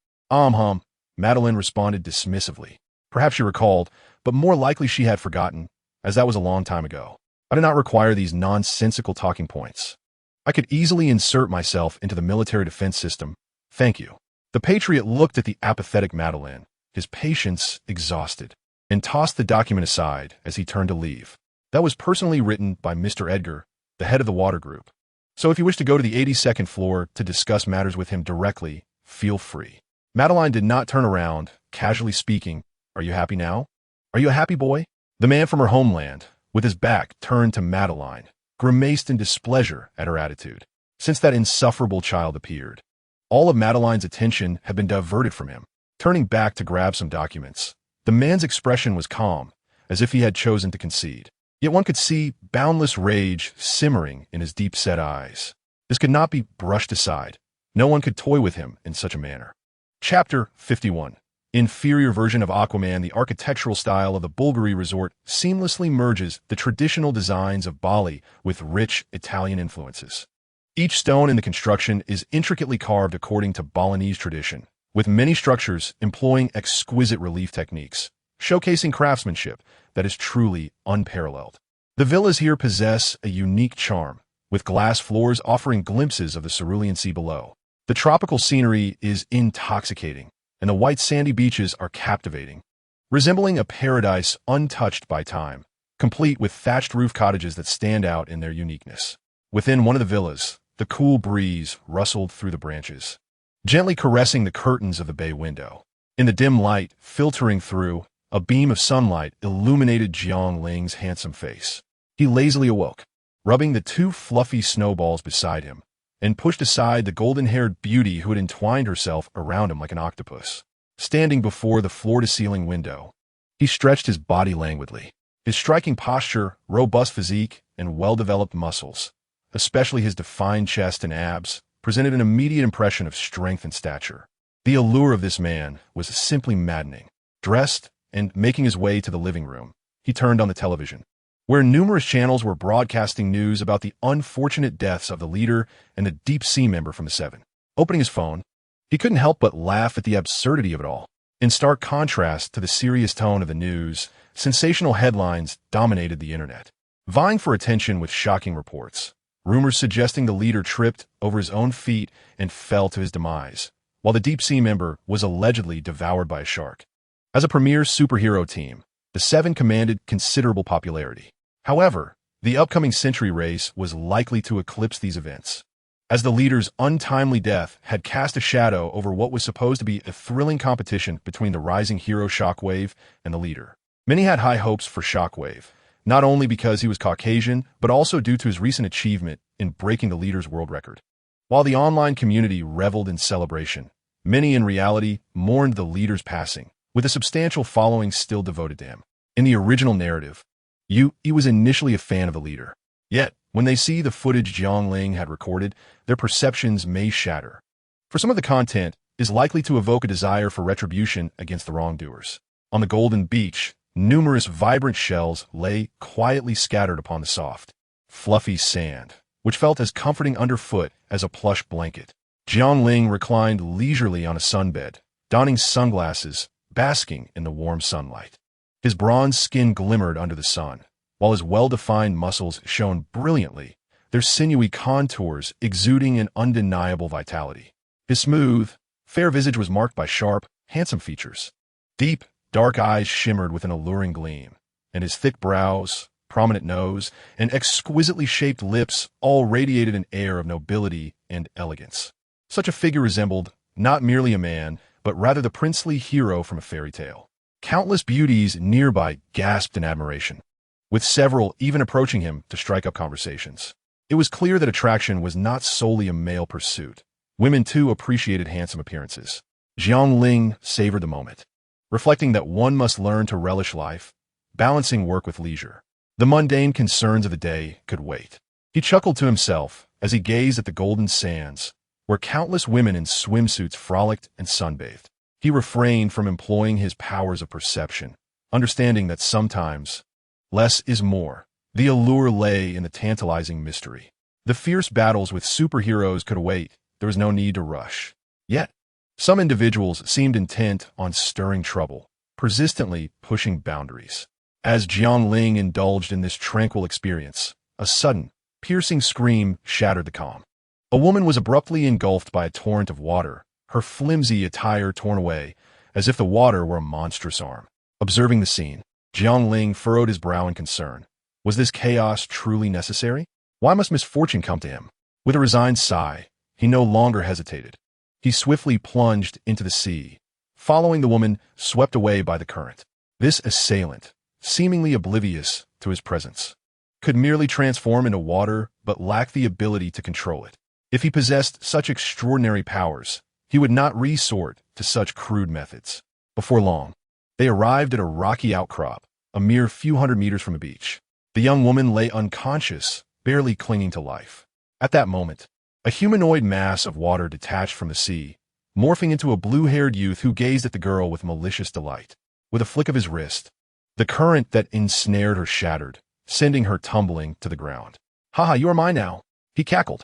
Madeline responded dismissively. Perhaps she recalled, but more likely she had forgotten, as that was a long time ago. "I do not require these nonsensical talking points. I could easily insert myself into the military defense system. Thank you." The patriot looked at the apathetic Madeline, his patience exhausted, and tossed the document aside as he turned to leave. "That was personally written by Mr. Edgar, the head of the water group. So if you wish to go to the 82nd floor to discuss matters with him directly, feel free." Madeline did not turn around, casually speaking. "Are you happy now? Are you a happy boy?" The man from her homeland, with his back turned to Madeline, grimaced in displeasure at her attitude. Since that insufferable child appeared, all of Madeline's attention had been diverted from him. Turning back to grab some documents, the man's expression was calm, as if he had chosen to concede. Yet one could see boundless rage simmering in his deep-set eyes. This could not be brushed aside. No one could toy with him in such a manner. Chapter 51. Inferior version of Aquaman. The architectural style of the Bulgari resort seamlessly merges the traditional designs of Bali with rich Italian influences. Each stone in the construction is intricately carved according to Balinese tradition, with many structures employing exquisite relief techniques, showcasing craftsmanship that is truly unparalleled. The villas here possess a unique charm, with glass floors offering glimpses of the cerulean sea below. The tropical scenery is intoxicating, and the white sandy beaches are captivating, resembling a paradise untouched by time, complete with thatched roof cottages that stand out in their uniqueness. Within one of the villas, the cool breeze rustled through the branches, gently caressing the curtains of the bay window. In the dim light filtering through, a beam of sunlight illuminated Jiang Ling's handsome face. He lazily awoke, rubbing the two fluffy snowballs beside him, and pushed aside the golden-haired beauty who had entwined herself around him like an octopus. Standing before the floor-to-ceiling window, he stretched his body languidly. His striking posture, robust physique, and well-developed muscles, especially his defined chest and abs, presented an immediate impression of strength and stature. The allure of this man was simply maddening. Dressed and making his way to the living room, he turned on the television, where numerous channels were broadcasting news about the unfortunate deaths of the leader and the deep-sea member from the Seven. Opening his phone, he couldn't help but laugh at the absurdity of it all. In stark contrast to the serious tone of the news, sensational headlines dominated the internet, vying for attention with shocking reports. Rumors suggesting the leader tripped over his own feet and fell to his demise, while the deep-sea member was allegedly devoured by a shark. As a premier superhero team, the Seven commanded considerable popularity. However, the upcoming Century race was likely to eclipse these events, as the leader's untimely death had cast a shadow over what was supposed to be a thrilling competition between the rising hero Shockwave and the leader. Many had high hopes for Shockwave, not only because he was Caucasian, but also due to his recent achievement in breaking the leader's world record. While the online community reveled in celebration, many in reality mourned the leader's passing, with a substantial following still devoted to him. In the original narrative, he was initially a fan of the leader. Yet, when they see the footage Jiang Ling had recorded, their perceptions may shatter. For some of the content is likely to evoke a desire for retribution against the wrongdoers. On the Golden Beach, numerous vibrant shells lay quietly scattered upon the soft, fluffy sand, which felt as comforting underfoot as a plush blanket. Jiang Ling reclined leisurely on a sunbed, donning sunglasses, basking in the warm sunlight. His bronze skin glimmered under the sun, while his well-defined muscles shone brilliantly, their sinewy contours exuding an undeniable vitality. His smooth, fair visage was marked by sharp, handsome features. Deep, dark eyes shimmered with an alluring gleam, and his thick brows, prominent nose, and exquisitely shaped lips all radiated an air of nobility and elegance. Such a figure resembled not merely a man, but rather the princely hero from a fairy tale. Countless beauties nearby gasped in admiration, with several even approaching him to strike up conversations. It was clear that attraction was not solely a male pursuit. Women too appreciated handsome appearances. Jiang Ling savored the moment, reflecting that one must learn to relish life, balancing work with leisure. The mundane concerns of the day could wait. He chuckled to himself as he gazed at the golden sands, where countless women in swimsuits frolicked and sunbathed. He refrained from employing his powers of perception, understanding that sometimes less is more. The allure lay in the tantalizing mystery. The fierce battles with superheroes could wait. There was no need to rush. Yet, some individuals seemed intent on stirring trouble, persistently pushing boundaries. As Jiang Ling indulged in this tranquil experience, a sudden, piercing scream shattered the calm. A woman was abruptly engulfed by a torrent of water, her flimsy attire torn away, as if the water were a monstrous arm. Observing the scene, Jiang Ling furrowed his brow in concern. Was this chaos truly necessary? Why must misfortune come to him? With a resigned sigh, he no longer hesitated. He swiftly plunged into the sea, following the woman swept away by the current. This assailant, seemingly oblivious to his presence, could merely transform into water but lacked the ability to control it. If he possessed such extraordinary powers, he would not resort to such crude methods. Before long, they arrived at a rocky outcrop, a mere few hundred meters from a beach. The young woman lay unconscious, barely clinging to life. At that moment, a humanoid mass of water detached from the sea, morphing into a blue-haired youth who gazed at the girl with malicious delight. With a flick of his wrist, the current that ensnared her shattered, sending her tumbling to the ground. "Haha, you are mine now," he cackled.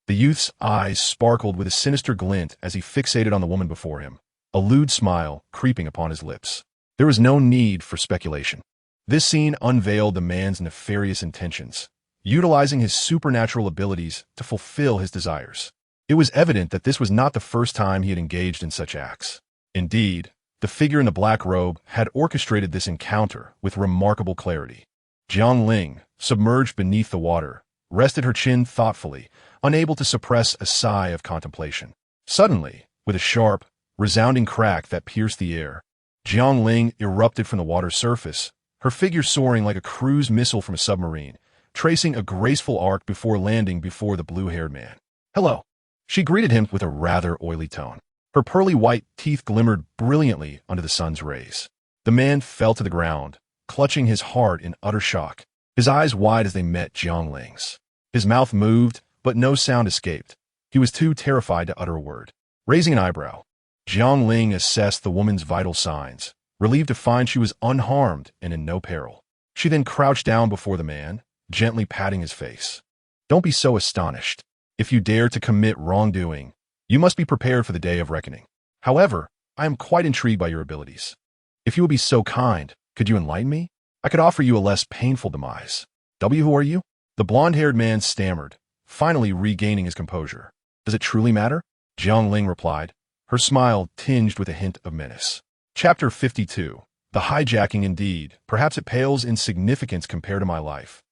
The youth's eyes sparkled with a sinister glint as he fixated on the woman before him, a lewd smile creeping upon his lips. There was no need for speculation. This scene unveiled the man's nefarious intentions, utilizing his supernatural abilities to fulfill his desires. It was evident that this was not the first time he had engaged in such acts. Indeed, the figure in the black robe had orchestrated this encounter with remarkable clarity. Jiang Ling, submerged beneath the water, rested her chin thoughtfully, unable to suppress a sigh of contemplation. Suddenly, with a sharp, resounding crack that pierced the air, Jiang Ling erupted from the water's surface, her figure soaring like a cruise missile from a submarine, tracing a graceful arc before landing before the blue-haired man. "Hello." She greeted him with a rather oily tone. Her pearly white teeth glimmered brilliantly under the sun's rays. The man fell to the ground, clutching his heart in utter shock, his eyes wide as they met Jiang Ling's. His mouth moved, but no sound escaped. He was too terrified to utter a word. Raising an eyebrow, Jiang Ling assessed the woman's vital signs, relieved to find she was unharmed and in no peril. She then crouched down before the man, gently patting his face. "Don't be so astonished. If you dare to commit wrongdoing, you must be prepared for the day of reckoning. However, I am quite intrigued by your abilities. If you would be so kind, could you enlighten me? I could offer you a less painful demise." "Who are you?" The blonde-haired man stammered, finally regaining his composure. "Does it truly matter?" Jiang Ling replied, her smile tinged with a hint of menace. Chapter 52. The hijacking indeed. Perhaps it pales in significance compared to my life.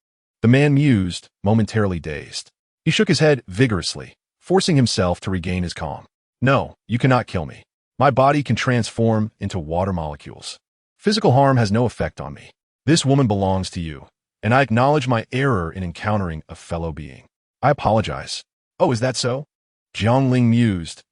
The man mused, momentarily dazed. He shook his head vigorously, forcing himself to regain his calm. "No, you cannot kill me. My body can transform into water molecules. Physical harm has no effect on me. This woman belongs to you, and I acknowledge my error in encountering a fellow being. I apologize." "Oh, is that so?" Jiang Ling mused,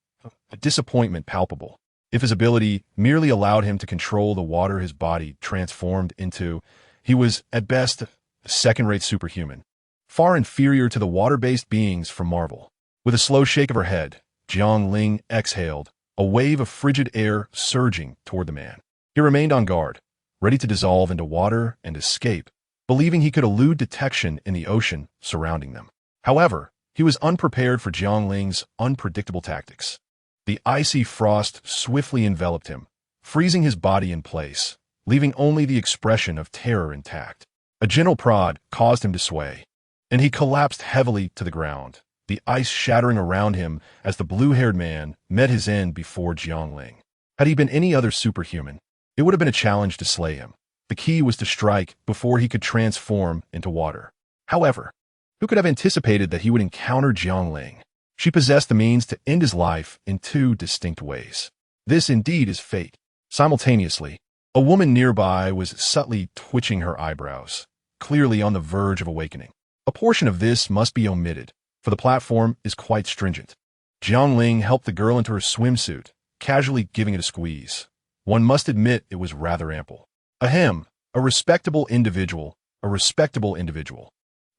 a disappointment palpable. If his ability merely allowed him to control the water his body transformed into, he was, at best, a second-rate superhuman, far inferior to the water-based beings from Marvel. With a slow shake of her head, Jiang Ling exhaled, a wave of frigid air surging toward the man. He remained on guard, ready to dissolve into water and escape, believing he could elude detection in the ocean surrounding them. However, he was unprepared for Jiang Ling's unpredictable tactics. The icy frost swiftly enveloped him, freezing his body in place, leaving only the expression of terror intact. A gentle prod caused him to sway, and he collapsed heavily to the ground, the ice shattering around him as the blue-haired man met his end before Jiang Ling. Had he been any other superhuman, it would have been a challenge to slay him. The key was to strike before he could transform into water. However, who could have anticipated that he would encounter Jiang Ling? She possessed the means to end his life in two distinct ways. This indeed is fate. Simultaneously, a woman nearby was subtly twitching her eyebrows, clearly on the verge of awakening. A portion of this must be omitted, for the platform is quite stringent. Jiang Ling helped the girl into her swimsuit, casually giving it a squeeze. One must admit it was rather ample. Ahem, a respectable individual a respectable individual.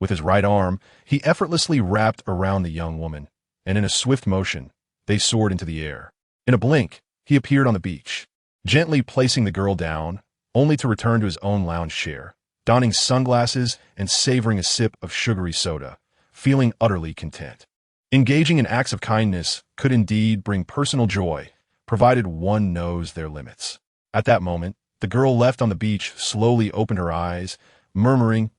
With his right arm, he effortlessly wrapped around the young woman, and in a swift motion, they soared into the air. In a blink, he appeared on the beach, gently placing the girl down, only to return to his own lounge chair, donning sunglasses and savoring a sip of sugary soda, feeling utterly content. Engaging in acts of kindness could indeed bring personal joy, provided one knows their limits. At that moment, the girl left on the beach slowly opened her eyes, murmuring,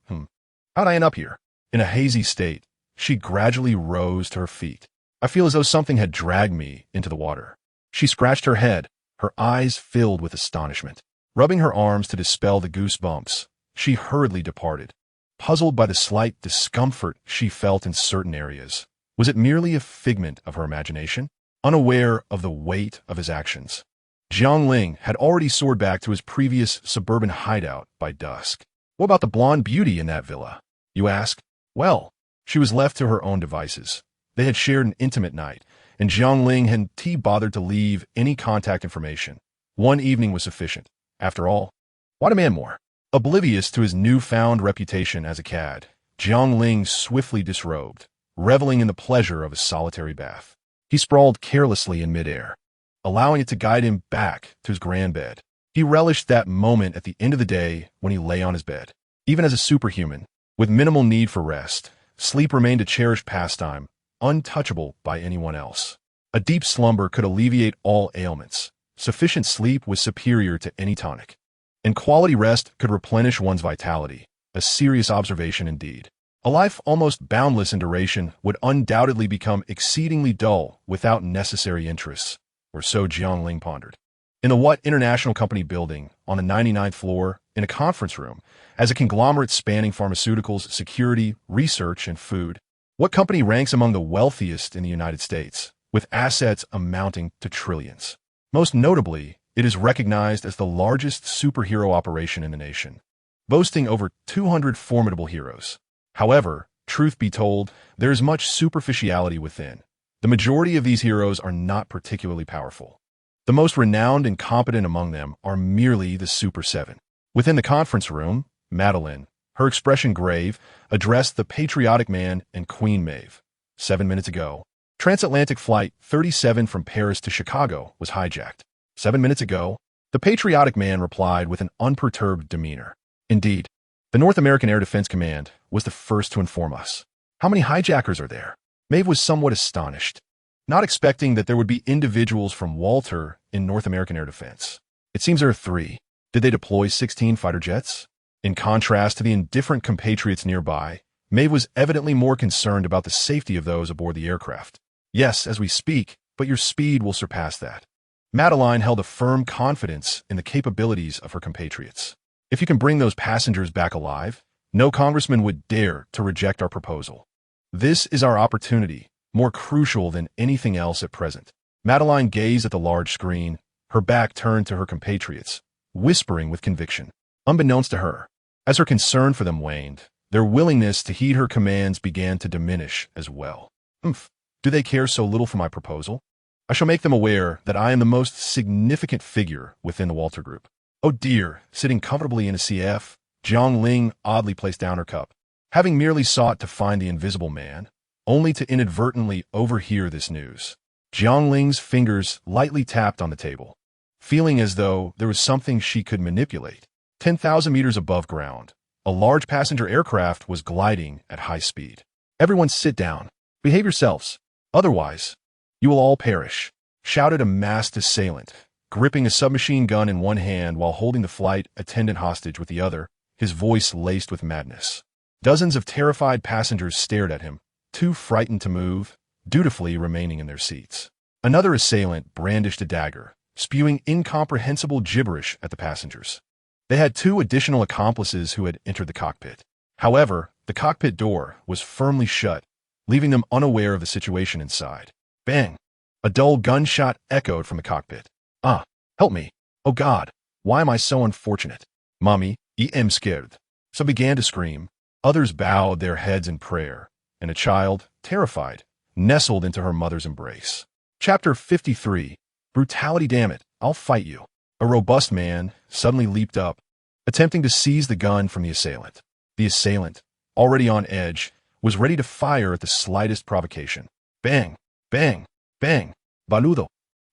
how'd I end up here? In a hazy state, she gradually rose to her feet. I feel as though something had dragged me into the water. She scratched her head, her eyes filled with astonishment. Rubbing her arms to dispel the goosebumps, she hurriedly departed, puzzled by the slight discomfort she felt in certain areas. Was it merely a figment of her imagination? Unaware of the weight of his actions, Jiang Ling had already soared back to his previous suburban hideout by dusk. What about the blonde beauty in that villa? You ask? Well, she was left to her own devices. They had shared an intimate night, and Jiang Ling hadn't bothered to leave any contact information. One evening was sufficient. After all, why demand more? Oblivious to his newfound reputation as a cad, Jiang Ling swiftly disrobed, reveling in the pleasure of a solitary bath. He sprawled carelessly in midair, allowing it to guide him back to his grand bed. He relished that moment at the end of the day when he lay on his bed. Even as a superhuman, with minimal need for rest, sleep remained a cherished pastime, untouchable by anyone else. A deep slumber could alleviate all ailments. Sufficient sleep was superior to any tonic. And quality rest could replenish one's vitality. A serious observation indeed. A life almost boundless in duration would undoubtedly become exceedingly dull without necessary interests, or so Jiang Ling pondered. In the What International Company building, on the 99th floor, in a conference room, as a conglomerate spanning pharmaceuticals, security, research, and food, what company ranks among the wealthiest in the United States, with assets amounting to trillions? Most notably, it is recognized as the largest superhero operation in the nation, boasting over 200 formidable heroes. However, truth be told, there is much superficiality within. The majority of these heroes are not particularly powerful. The most renowned and competent among them are merely the Super Seven. Within the conference room, Madeline, her expression grave, addressed the patriotic man and Queen Maeve. 7 minutes ago, transatlantic flight 37 from Paris to Chicago was hijacked. 7 minutes ago, the patriotic man replied with an unperturbed demeanor. Indeed, the North American Air Defense Command was the first to inform us. How many hijackers are there? Maeve was somewhat astonished, not expecting that there would be individuals from Walter in North American Air Defense. It seems there are 3. Did they deploy 16 fighter jets? In contrast to the indifferent compatriots nearby, Maeve was evidently more concerned about the safety of those aboard the aircraft. Yes, as we speak, but your speed will surpass that. Madeline held a firm confidence in the capabilities of her compatriots. If you can bring those passengers back alive, no congressman would dare to reject our proposal. This is our opportunity, more crucial than anything else at present. Madeline gazed at the large screen, her back turned to her compatriots, whispering with conviction. Unbeknownst to her, as her concern for them waned, their willingness to heed her commands began to diminish as well. Do they care so little for my proposal? I shall make them aware that I am the most significant figure within the Walter Group. Oh dear, sitting comfortably in a CF, Jiang Ling oddly placed down her cup, having merely sought to find the invisible man, only to inadvertently overhear this news. Jiang Ling's fingers lightly tapped on the table, feeling as though there was something she could manipulate. 10,000 meters above ground, a large passenger aircraft was gliding at high speed. Everyone sit down. Behave yourselves. Otherwise, you will all perish, shouted a masked assailant, gripping a submachine gun in one hand while holding the flight attendant hostage with the other, his voice laced with madness. Dozens of terrified passengers stared at him, too frightened to move, dutifully remaining in their seats. Another assailant brandished a dagger, spewing incomprehensible gibberish at the passengers. They had 2 additional accomplices who had entered the cockpit. However, the cockpit door was firmly shut, leaving them unaware of the situation inside. Bang! A dull gunshot echoed from the cockpit. Ah, help me. Oh God, why am I so unfortunate? Mommy, I am scared. Some began to scream. Others bowed their heads in prayer, and a child, terrified, nestled into her mother's embrace. Chapter 53. Brutality, damn it, I'll fight you. A robust man suddenly leaped up, attempting to seize the gun from the assailant. The assailant, already on edge, was ready to fire at the slightest provocation. Bang! Bang! Bang! Baludo!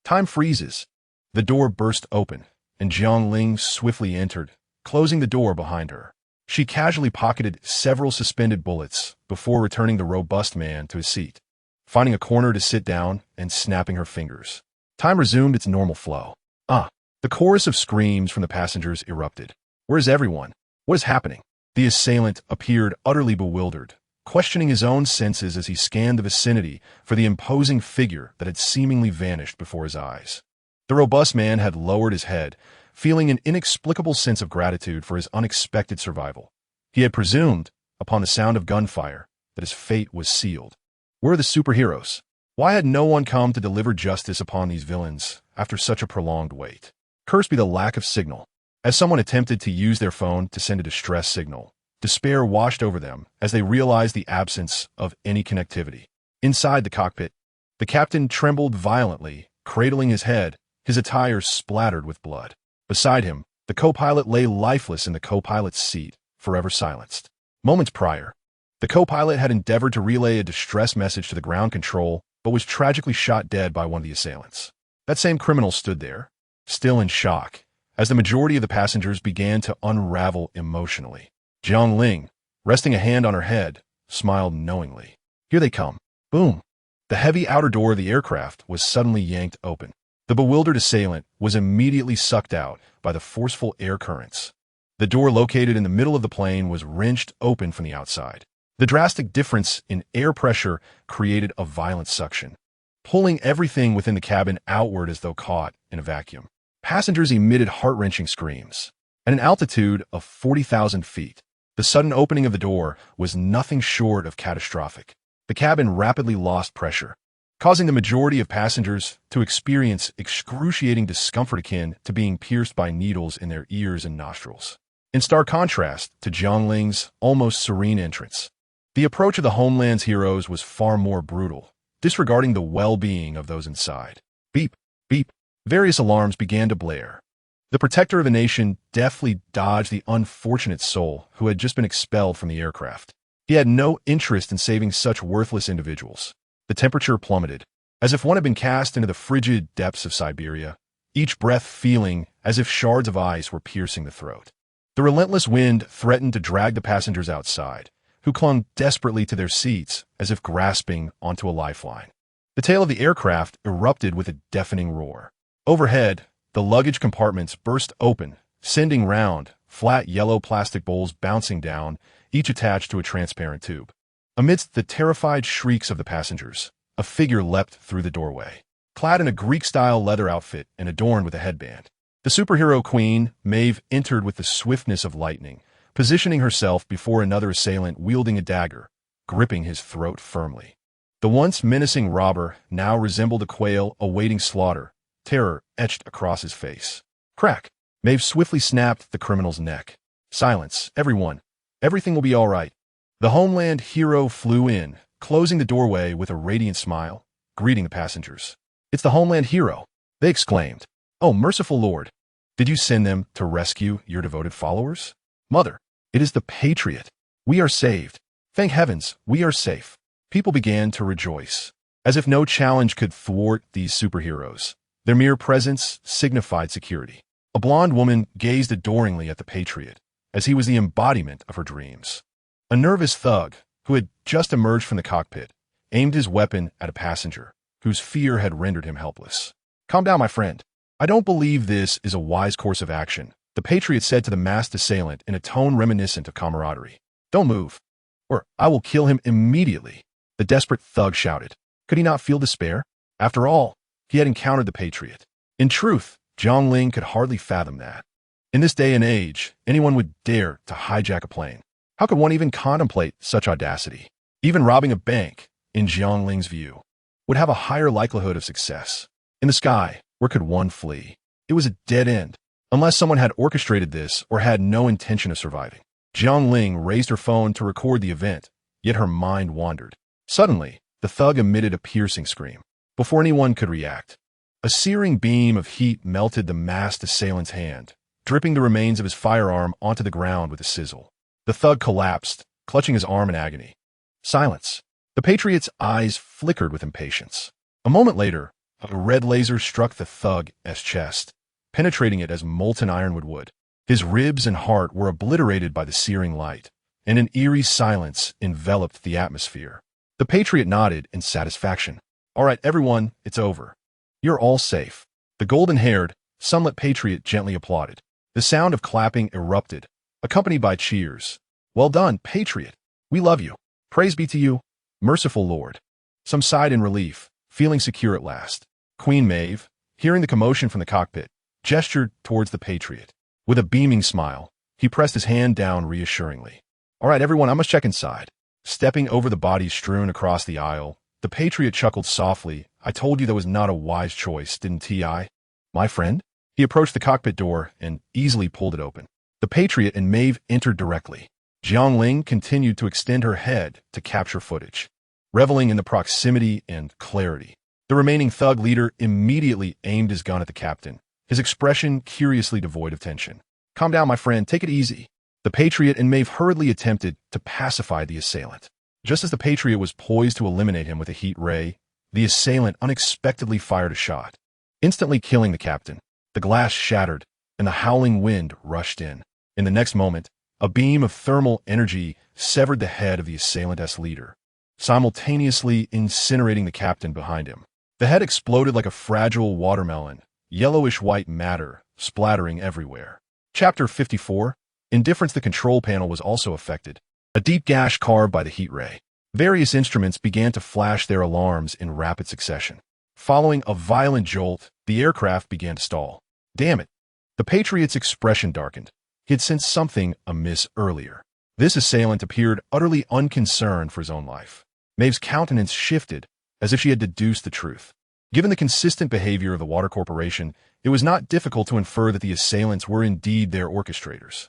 Time freezes. The door burst open, and Jiang Ling swiftly entered, closing the door behind her. She casually pocketed several suspended bullets before returning the robust man to his seat, finding a corner to sit down and snapping her fingers. Time resumed its normal flow. The chorus of screams from the passengers erupted. Where is everyone? What is happening? The assailant appeared utterly bewildered, questioning his own senses as he scanned the vicinity for the imposing figure that had seemingly vanished before his eyes. The robust man had lowered his head, feeling an inexplicable sense of gratitude for his unexpected survival. He had presumed, upon the sound of gunfire, that his fate was sealed. Where are the superheroes? Why had no one come to deliver justice upon these villains after such a prolonged wait? Cursed be the lack of signal. As someone attempted to use their phone to send a distress signal, despair washed over them as they realized the absence of any connectivity. Inside the cockpit, the captain trembled violently, cradling his head, his attire splattered with blood. Beside him, the co-pilot lay lifeless in the co-pilot's seat, forever silenced. Moments prior, the co-pilot had endeavored to relay a distress message to the ground control, but was tragically shot dead by one of the assailants. That same criminal stood there, still in shock, as the majority of the passengers began to unravel emotionally. Jiang Ling, resting a hand on her head, smiled knowingly. Here they come. Boom. The heavy outer door of the aircraft was suddenly yanked open. The bewildered assailant was immediately sucked out by the forceful air currents. The door located in the middle of the plane was wrenched open from the outside. The drastic difference in air pressure created a violent suction, pulling everything within the cabin outward as though caught in a vacuum. Passengers emitted heart-wrenching screams. At an altitude of 40,000 feet, the sudden opening of the door was nothing short of catastrophic. The cabin rapidly lost pressure, causing the majority of passengers to experience excruciating discomfort akin to being pierced by needles in their ears and nostrils. In stark contrast to Jiang Ling's almost serene entrance, the approach of the Homeland's heroes was far more brutal, disregarding the well-being of those inside. Beep, beep. Various alarms began to blare. The protector of the nation deftly dodged the unfortunate soul who had just been expelled from the aircraft. He had no interest in saving such worthless individuals. The temperature plummeted, as if one had been cast into the frigid depths of Siberia, each breath feeling as if shards of ice were piercing the throat. The relentless wind threatened to drag the passengers outside, who clung desperately to their seats as if grasping onto a lifeline. The tail of the aircraft erupted with a deafening roar. Overhead, the luggage compartments burst open, sending round, flat yellow plastic bowls bouncing down, each attached to a transparent tube. Amidst the terrified shrieks of the passengers, a figure leapt through the doorway, clad in a Greek-style leather outfit and adorned with a headband. The superhero queen, Maeve, entered with the swiftness of lightning, positioning herself before another assailant wielding a dagger, gripping his throat firmly. The once menacing robber now resembled a quail awaiting slaughter, terror etched across his face. Crack! Maeve swiftly snapped the criminal's neck. Silence, everyone. Everything will be all right. The Homeland hero flew in, closing the doorway with a radiant smile, greeting the passengers. It's the Homeland hero, they exclaimed. Oh, merciful Lord. Did you send them to rescue your devoted followers? Mother, it is the Patriot. We are saved. Thank heavens, we are safe. People began to rejoice, as if no challenge could thwart these superheroes. Their mere presence signified security. A blonde woman gazed adoringly at the Patriot, as he was the embodiment of her dreams. A nervous thug, who had just emerged from the cockpit, aimed his weapon at a passenger, whose fear had rendered him helpless. Calm down, my friend. I don't believe this is a wise course of action, the Patriot said to the masked assailant in a tone reminiscent of camaraderie. Don't move, or I will kill him immediately, the desperate thug shouted. Could he not feel despair? After all, he had encountered the Patriot. In truth, Jiang Ling could hardly fathom that. In this day and age, anyone would dare to hijack a plane. How could one even contemplate such audacity? Even robbing a bank, in Jiang Ling's view, would have a higher likelihood of success. In the sky, where could one flee? It was a dead end, unless someone had orchestrated this or had no intention of surviving. Jiang Ling raised her phone to record the event, yet her mind wandered. Suddenly, the thug emitted a piercing scream. Before anyone could react, a searing beam of heat melted the masked assailant's hand, dripping the remains of his firearm onto the ground with a sizzle. The thug collapsed, clutching his arm in agony. Silence. The Patriot's eyes flickered with impatience. A moment later, a red laser struck the thug's chest, penetrating it as molten ironwood would. His ribs and heart were obliterated by the searing light, and an eerie silence enveloped the atmosphere. The Patriot nodded in satisfaction. All right, everyone, it's over. You're all safe. The golden-haired, sunlit Patriot gently applauded. The sound of clapping erupted, accompanied by cheers. Well done, Patriot. We love you. Praise be to you, merciful Lord. Some sighed in relief, feeling secure at last. Queen Maeve, hearing the commotion from the cockpit, gestured towards the Patriot. With a beaming smile, he pressed his hand down reassuringly. All right, everyone, I must check inside. Stepping over the bodies strewn across the aisle, the Patriot chuckled softly. I told you that was not a wise choice, didn't I? My friend? He approached the cockpit door and easily pulled it open. The Patriot and Maeve entered directly. Jiang Ling continued to extend her head to capture footage, reveling in the proximity and clarity. The remaining thug leader immediately aimed his gun at the captain, his expression curiously devoid of tension. Calm down, my friend. Take it easy. The Patriot and Maeve hurriedly attempted to pacify the assailant. Just as the Patriot was poised to eliminate him with a heat ray, the assailant unexpectedly fired a shot, instantly killing the captain. The glass shattered, and the howling wind rushed in. In the next moment, a beam of thermal energy severed the head of the assailant's leader, simultaneously incinerating the captain behind him. The head exploded like a fragile watermelon, yellowish-white matter splattering everywhere. Chapter 54. Indifference. The control panel was also affected. A deep gash carved by the heat ray. Various instruments began to flash their alarms in rapid succession. Following a violent jolt, the aircraft began to stall. Damn it. The Patriot's expression darkened. He had sensed something amiss earlier. This assailant appeared utterly unconcerned for his own life. Maeve's countenance shifted, as if she had deduced the truth. Given the consistent behavior of the Water Corporation, it was not difficult to infer that the assailants were indeed their orchestrators.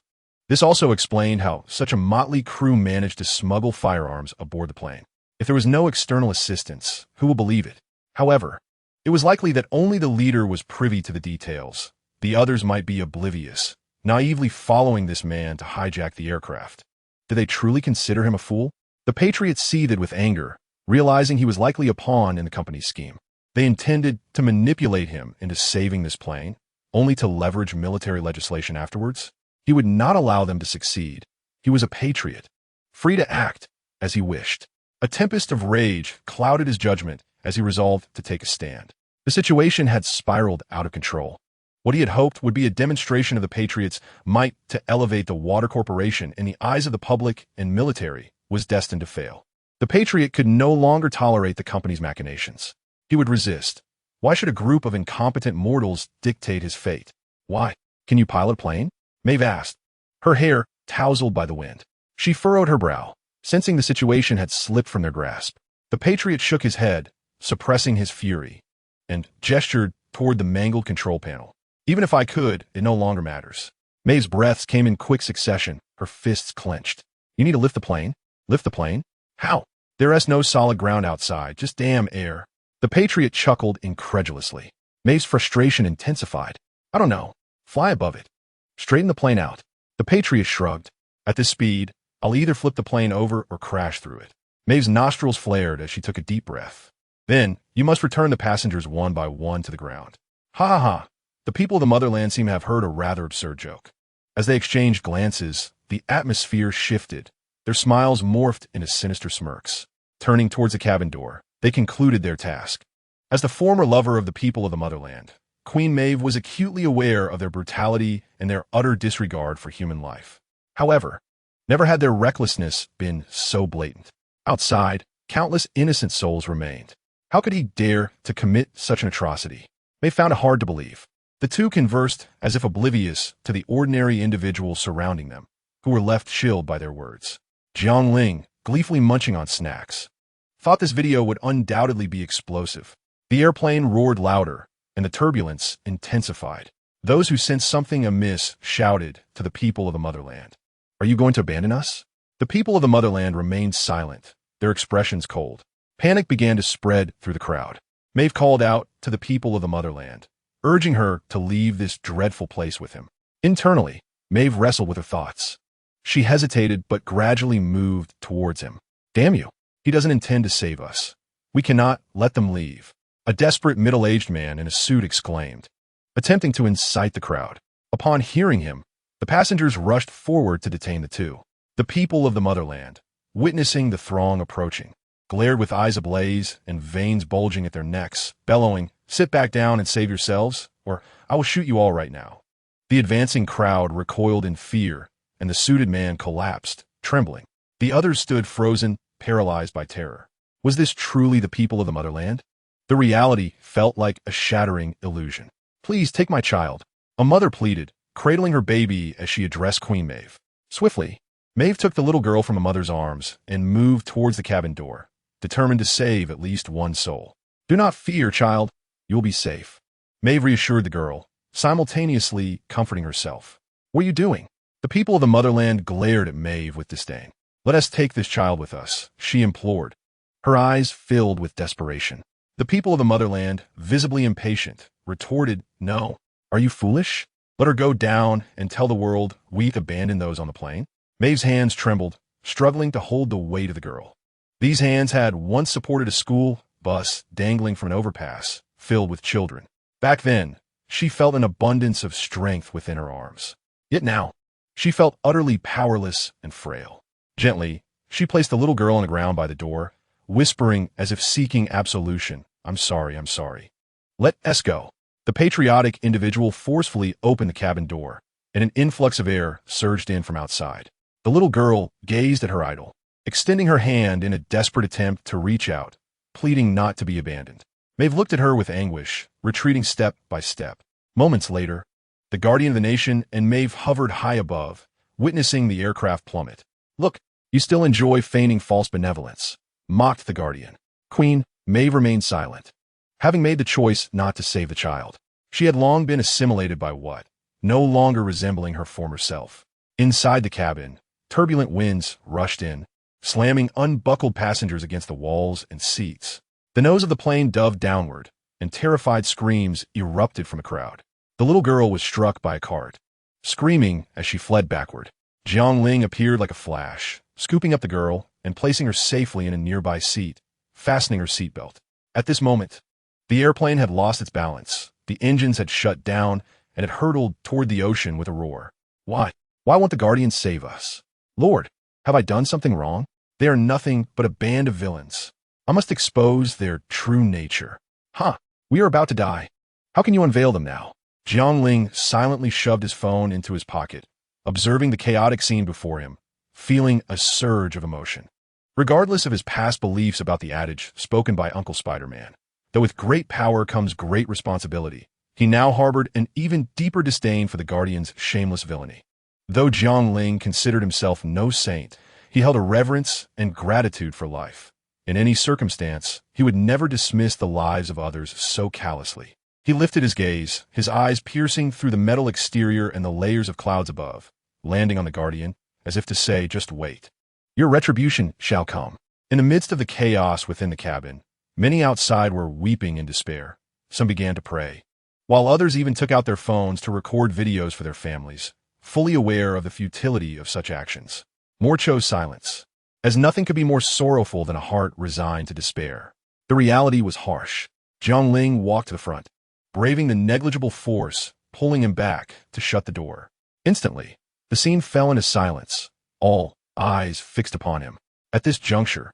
This also explained how such a motley crew managed to smuggle firearms aboard the plane. If there was no external assistance, who will believe it? However, it was likely that only the leader was privy to the details. The others might be oblivious, naively following this man to hijack the aircraft. Did they truly consider him a fool? The Patriots seethed with anger, realizing he was likely a pawn in the company's scheme. They intended to manipulate him into saving this plane, only to leverage military legislation afterwards. He would not allow them to succeed. He was a patriot, free to act as he wished. A tempest of rage clouded his judgment as he resolved to take a stand. The situation had spiraled out of control. What he had hoped would be a demonstration of the Patriots' might to elevate the Water Corporation in the eyes of the public and military was destined to fail. The Patriot could no longer tolerate the company's machinations. He would resist. Why should a group of incompetent mortals dictate his fate? Why? Can you pilot a plane? Maeve asked, her hair tousled by the wind. She furrowed her brow, sensing the situation had slipped from their grasp. The Patriot shook his head, suppressing his fury, and gestured toward the mangled control panel. Even if I could, it no longer matters. Maeve's breaths came in quick succession, her fists clenched. You need to lift the plane? Lift the plane? How? There is no solid ground outside, just damn air. The Patriot chuckled incredulously. Maeve's frustration intensified. I don't know. Fly above it. Straighten the plane out. The Patriot shrugged. At this speed, I'll either flip the plane over or crash through it. Maeve's nostrils flared as she took a deep breath. Then, you must return the passengers one by one to the ground. Ha ha ha. The people of the motherland seem to have heard a rather absurd joke. As they exchanged glances, the atmosphere shifted. Their smiles morphed into sinister smirks. Turning towards the cabin door, they concluded their task. As the former lover of the people of the motherland, Queen Maeve was acutely aware of their brutality and their utter disregard for human life. However, never had their recklessness been so blatant. Outside, countless innocent souls remained. How could he dare to commit such an atrocity? Maeve found it hard to believe. The two conversed as if oblivious to the ordinary individuals surrounding them, who were left chilled by their words. Jiang Ling, gleefully munching on snacks, thought this video would undoubtedly be explosive. The airplane roared louder, and the turbulence intensified. Those who sensed something amiss shouted to the people of the motherland, "Are you going to abandon us?" The people of the motherland remained silent, their expressions cold. Panic began to spread through the crowd. Maeve called out to the people of the motherland, urging her to leave this dreadful place with him. Internally, Maeve wrestled with her thoughts. She hesitated but gradually moved towards him. Damn you. He doesn't intend to save us. We cannot let them leave. A desperate middle-aged man in a suit exclaimed, attempting to incite the crowd. Upon hearing him, the passengers rushed forward to detain the two. The people of the motherland, witnessing the throng approaching, glared with eyes ablaze and veins bulging at their necks, bellowing, "Sit back down and save yourselves, or I will shoot you all right now." The advancing crowd recoiled in fear, and the suited man collapsed, trembling. The others stood frozen, paralyzed by terror. Was this truly the people of the motherland? The reality felt like a shattering illusion. "Please take my child," a mother pleaded, cradling her baby as she addressed Queen Maeve. Swiftly, Maeve took the little girl from a mother's arms and moved towards the cabin door, determined to save at least one soul. "Do not fear, child. You will be safe," Maeve reassured the girl, simultaneously comforting herself. "What are you doing?" The people of the motherland glared at Maeve with disdain. "Let us take this child with us," she implored, her eyes filled with desperation. The people of the motherland, visibly impatient, retorted, "No. Are you foolish? Let her go down and tell the world we abandoned those on the plane." Maeve's hands trembled, struggling to hold the weight of the girl. These hands had once supported a school bus dangling from an overpass filled with children. Back then, she felt an abundance of strength within her arms. Yet now, she felt utterly powerless and frail. Gently, she placed the little girl on the ground by the door, whispering as if seeking absolution, I'm sorry. Let us go." The patriotic individual forcefully opened the cabin door, and an influx of air surged in from outside. The little girl gazed at her idol, extending her hand in a desperate attempt to reach out, pleading not to be abandoned. Maeve looked at her with anguish, retreating step by step. Moments later, the guardian of the nation and Maeve hovered high above, witnessing the aircraft plummet. "Look, you still enjoy feigning false benevolence," mocked the guardian. Queen Maeve remained silent, having made the choice not to save the child. She had long been assimilated by what, no longer resembling her former self. Inside the cabin, turbulent winds rushed in, slamming unbuckled passengers against the walls and seats. The nose of the plane doved downward, and terrified screams erupted from a crowd. The little girl was struck by a cart, screaming as she fled backward. Jiang Ling appeared like a flash, scooping up the girl and placing her safely in a nearby seat, fastening her seatbelt. At this moment, the airplane had lost its balance, the engines had shut down, and it hurtled toward the ocean with a roar. Why won't the Guardians save us? Lord, have I done something wrong? They are nothing but a band of villains. I must expose their true nature. We are about to die. How can you unveil them now? Jiang Ling silently shoved his phone into his pocket, observing the chaotic scene before him, feeling a surge of emotion. Regardless of his past beliefs about the adage spoken by Uncle Spider-Man, that with great power comes great responsibility, he now harbored an even deeper disdain for the Guardians' shameless villainy. Though Jiang Ling considered himself no saint, he held a reverence and gratitude for life. In any circumstance, he would never dismiss the lives of others so callously. He lifted his gaze, his eyes piercing through the metal exterior and the layers of clouds above, landing on the Guardian, as if to say, just wait. Your retribution shall come. In the midst of the chaos within the cabin, many outside were weeping in despair. Some began to pray, while others even took out their phones to record videos for their families, fully aware of the futility of such actions. More chose silence, as nothing could be more sorrowful than a heart resigned to despair. The reality was harsh. Jiang Ling walked to the front, braving the negligible force pulling him back to shut the door. Instantly, the scene fell into silence, all eyes fixed upon him. At this juncture,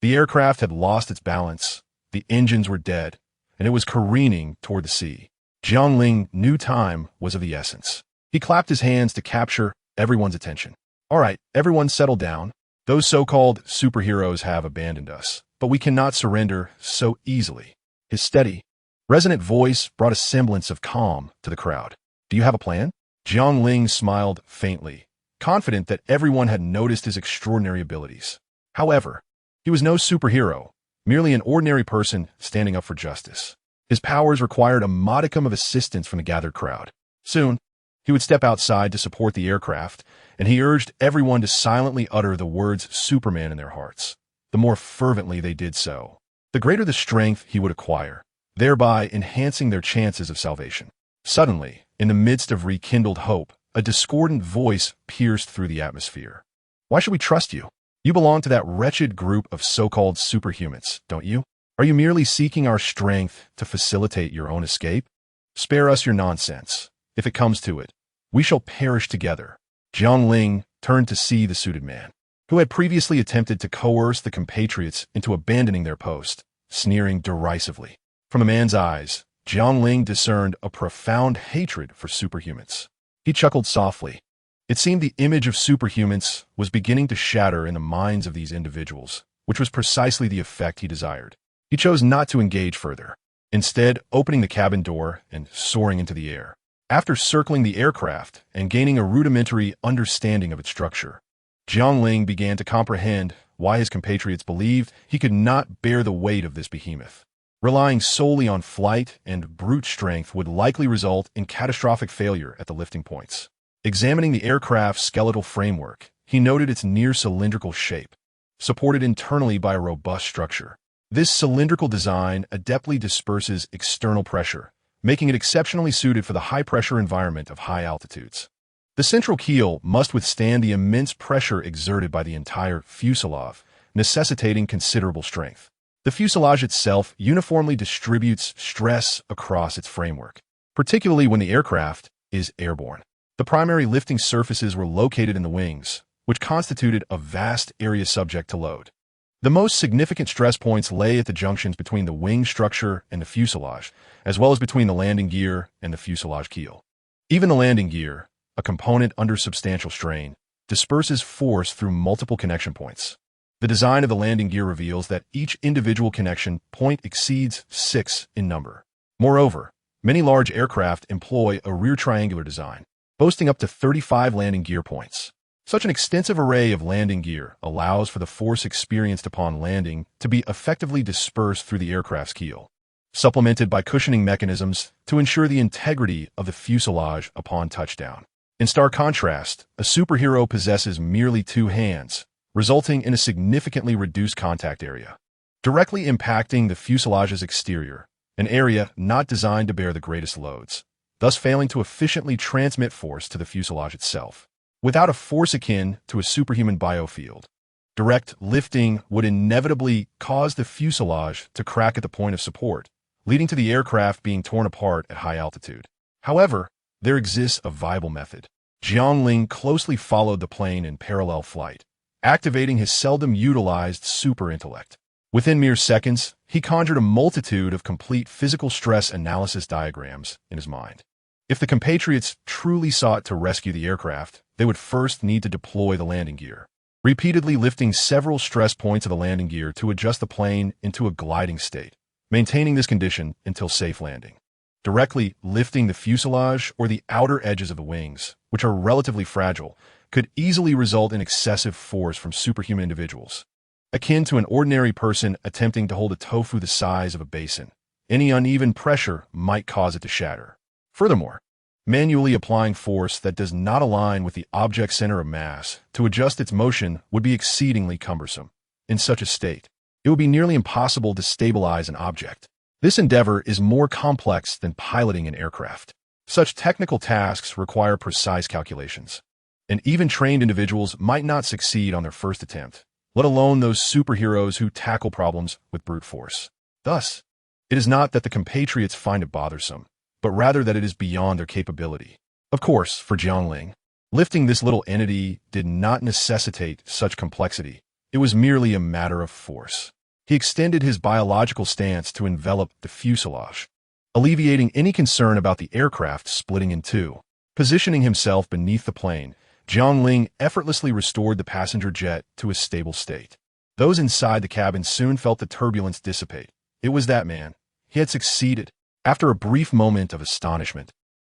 the aircraft had lost its balance, the engines were dead, and it was careening toward the sea. Jiang Ling knew time was of the essence. He clapped his hands to capture everyone's attention. All right, everyone settle down. Those so-called superheroes have abandoned us, but we cannot surrender so easily. His steady, resonant voice brought a semblance of calm to the crowd. Do you have a plan? Jiang Ling smiled faintly, confident that everyone had noticed his extraordinary abilities. However, he was no superhero, merely an ordinary person standing up for justice. His powers required a modicum of assistance from the gathered crowd. Soon, he would step outside to support the aircraft, and he urged everyone to silently utter the words Superman in their hearts. The more fervently they did so, the greater the strength he would acquire, thereby enhancing their chances of salvation. Suddenly, in the midst of rekindled hope, a discordant voice pierced through the atmosphere. Why should we trust you? You belong to that wretched group of so-called superhumans, don't you? Are you merely seeking our strength to facilitate your own escape? Spare us your nonsense. If it comes to it, we shall perish together. Jiang Ling turned to see the suited man, who had previously attempted to coerce the compatriots into abandoning their post, sneering derisively. From the man's eyes, Jiang Ling discerned a profound hatred for superhumans. He chuckled softly. It seemed the image of superhumans was beginning to shatter in the minds of these individuals, which was precisely the effect he desired. He chose not to engage further, instead opening the cabin door and soaring into the air. After circling the aircraft and gaining a rudimentary understanding of its structure, Jiang Ling began to comprehend why his compatriots believed he could not bear the weight of this behemoth. Relying solely on flight and brute strength would likely result in catastrophic failure at the lifting points. Examining the aircraft's skeletal framework, he noted its near-cylindrical shape, supported internally by a robust structure. This cylindrical design adeptly disperses external pressure, making it exceptionally suited for the high-pressure environment of high altitudes. The central keel must withstand the immense pressure exerted by the entire fuselage, necessitating considerable strength. The fuselage itself uniformly distributes stress across its framework, particularly when the aircraft is airborne. The primary lifting surfaces were located in the wings, which constituted a vast area subject to load. The most significant stress points lay at the junctions between the wing structure and the fuselage, as well as between the landing gear and the fuselage keel. Even the landing gear, a component under substantial strain, disperses force through multiple connection points. The design of the landing gear reveals that each individual connection point exceeds 6 in number. Moreover, many large aircraft employ a rear triangular design, boasting up to 35 landing gear points. Such an extensive array of landing gear allows for the force experienced upon landing to be effectively dispersed through the aircraft's keel, supplemented by cushioning mechanisms to ensure the integrity of the fuselage upon touchdown. In stark contrast, a superhero possesses merely 2 hands, resulting in a significantly reduced contact area, directly impacting the fuselage's exterior, an area not designed to bear the greatest loads, thus failing to efficiently transmit force to the fuselage itself. Without a force akin to a superhuman biofield, direct lifting would inevitably cause the fuselage to crack at the point of support, leading to the aircraft being torn apart at high altitude. However, there exists a viable method. Jiang Ling closely followed the plane in parallel flight, activating his seldom utilized super intellect. Within mere seconds, he conjured a multitude of complete physical stress analysis diagrams in his mind. If the compatriots truly sought to rescue the aircraft, they would first need to deploy the landing gear, repeatedly lifting several stress points of the landing gear to adjust the plane into a gliding state, maintaining this condition until safe landing. Directly lifting the fuselage or the outer edges of the wings, which are relatively fragile, could easily result in excessive force from superhuman individuals. Akin to an ordinary person attempting to hold a tofu the size of a basin, any uneven pressure might cause it to shatter. Furthermore, manually applying force that does not align with the object's center of mass to adjust its motion would be exceedingly cumbersome. In such a state, it would be nearly impossible to stabilize an object. This endeavor is more complex than piloting an aircraft. Such technical tasks require precise calculations, and even trained individuals might not succeed on their first attempt, let alone those superheroes who tackle problems with brute force. Thus, it is not that the compatriots find it bothersome, but rather that it is beyond their capability. Of course, for Jiang Ling, lifting this little entity did not necessitate such complexity. It was merely a matter of force. He extended his biological stance to envelop the fuselage, alleviating any concern about the aircraft splitting in two. Positioning himself beneath the plane, Jiang Ling effortlessly restored the passenger jet to a stable state. Those inside the cabin soon felt the turbulence dissipate. It was that man. He had succeeded. After a brief moment of astonishment,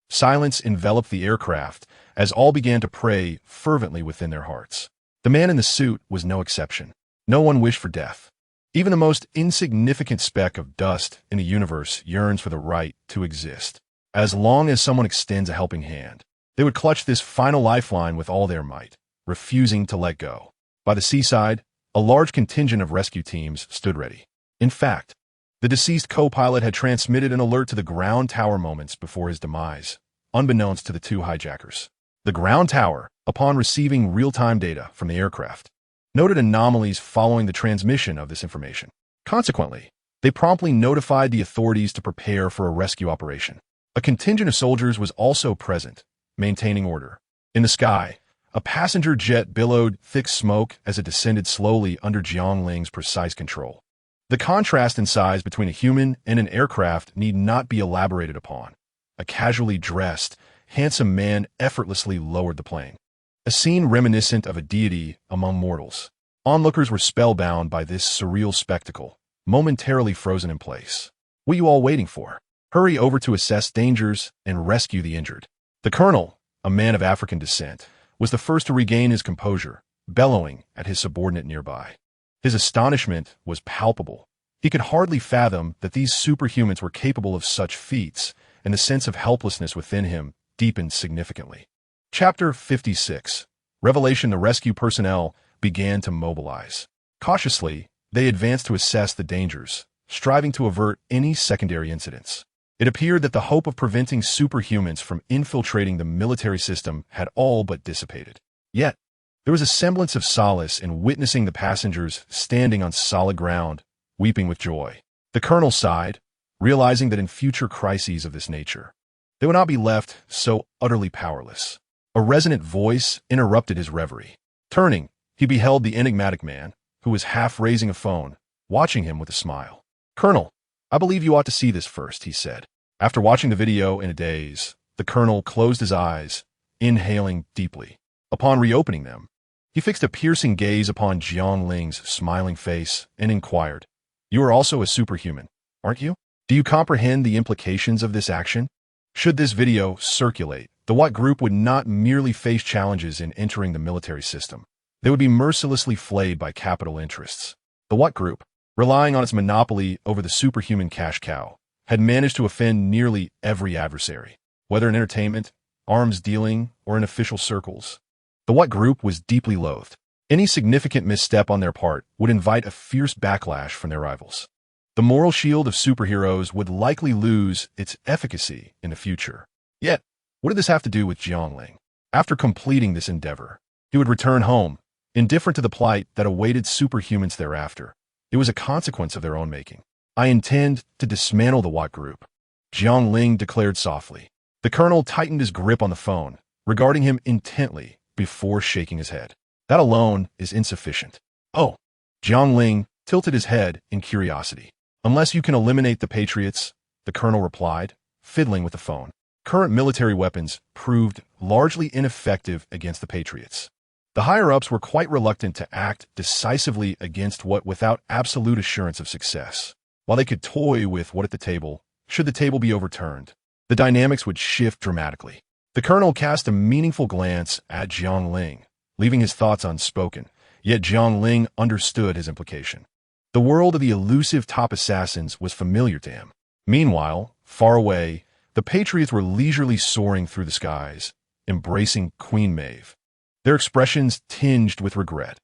silence enveloped the aircraft as all began to pray fervently within their hearts. The man in the suit was no exception. No one wished for death. Even the most insignificant speck of dust in the universe yearns for the right to exist. As long as someone extends a helping hand, they would clutch this final lifeline with all their might, refusing to let go. By the seaside, a large contingent of rescue teams stood ready. In fact, the deceased co-pilot had transmitted an alert to the ground tower moments before his demise, unbeknownst to the two hijackers. The ground tower, upon receiving real-time data from the aircraft, noted anomalies following the transmission of this information. Consequently, they promptly notified the authorities to prepare for a rescue operation. A contingent of soldiers was also present, maintaining order. In the sky, a passenger jet billowed thick smoke as it descended slowly under Jiang Ling's precise control. The contrast in size between a human and an aircraft need not be elaborated upon. A casually dressed, handsome man effortlessly lowered the plane. A scene reminiscent of a deity among mortals. Onlookers were spellbound by this surreal spectacle, momentarily frozen in place. What are you all waiting for? Hurry over to assess dangers and rescue the injured. The colonel, a man of African descent, was the first to regain his composure, bellowing at his subordinate nearby. His astonishment was palpable. He could hardly fathom that these superhumans were capable of such feats, and the sense of helplessness within him deepened significantly. Chapter 56. Revelation. The rescue personnel began to mobilize. Cautiously, they advanced to assess the dangers, striving to avert any secondary incidents. It appeared that the hope of preventing superhumans from infiltrating the military system had all but dissipated. Yet, there was a semblance of solace in witnessing the passengers standing on solid ground, weeping with joy. The colonel sighed, realizing that in future crises of this nature, they would not be left so utterly powerless. A resonant voice interrupted his reverie. Turning, he beheld the enigmatic man, who was half raising a phone, watching him with a smile. "Colonel, I believe you ought to see this first," he said. After watching the video in a daze, the colonel closed his eyes, inhaling deeply. Upon reopening them, he fixed a piercing gaze upon Jiang Ling's smiling face and inquired, "You are also a superhuman, aren't you? Do you comprehend the implications of this action?" Should this video circulate, the Watt Group would not merely face challenges in entering the military system. They would be mercilessly flayed by capital interests. The Watt Group, relying on its monopoly over the superhuman cash cow, had managed to offend nearly every adversary, whether in entertainment, arms dealing, or in official circles. The Watt Group was deeply loathed. Any significant misstep on their part would invite a fierce backlash from their rivals. The moral shield of superheroes would likely lose its efficacy in the future. Yet, what did this have to do with Jiang Ling? After completing this endeavor, he would return home, indifferent to the plight that awaited superhumans thereafter. It was a consequence of their own making. "I intend to dismantle the Watt Group," Jiang Ling declared softly. The colonel tightened his grip on the phone, regarding him intently before shaking his head. "That alone is insufficient." "Oh." Jiang Ling tilted his head in curiosity. "Unless you can eliminate the Patriots," the colonel replied, fiddling with the phone. Current military weapons proved largely ineffective against the Patriots. The higher-ups were quite reluctant to act decisively against what without absolute assurance of success. While they could toy with what at the table, should the table be overturned, the dynamics would shift dramatically. The colonel cast a meaningful glance at Jiang Ling, leaving his thoughts unspoken, yet Jiang Ling understood his implication. The world of the elusive top assassins was familiar to him. Meanwhile, far away, the Patriots were leisurely soaring through the skies, embracing Queen Maeve. Their expressions tinged with regret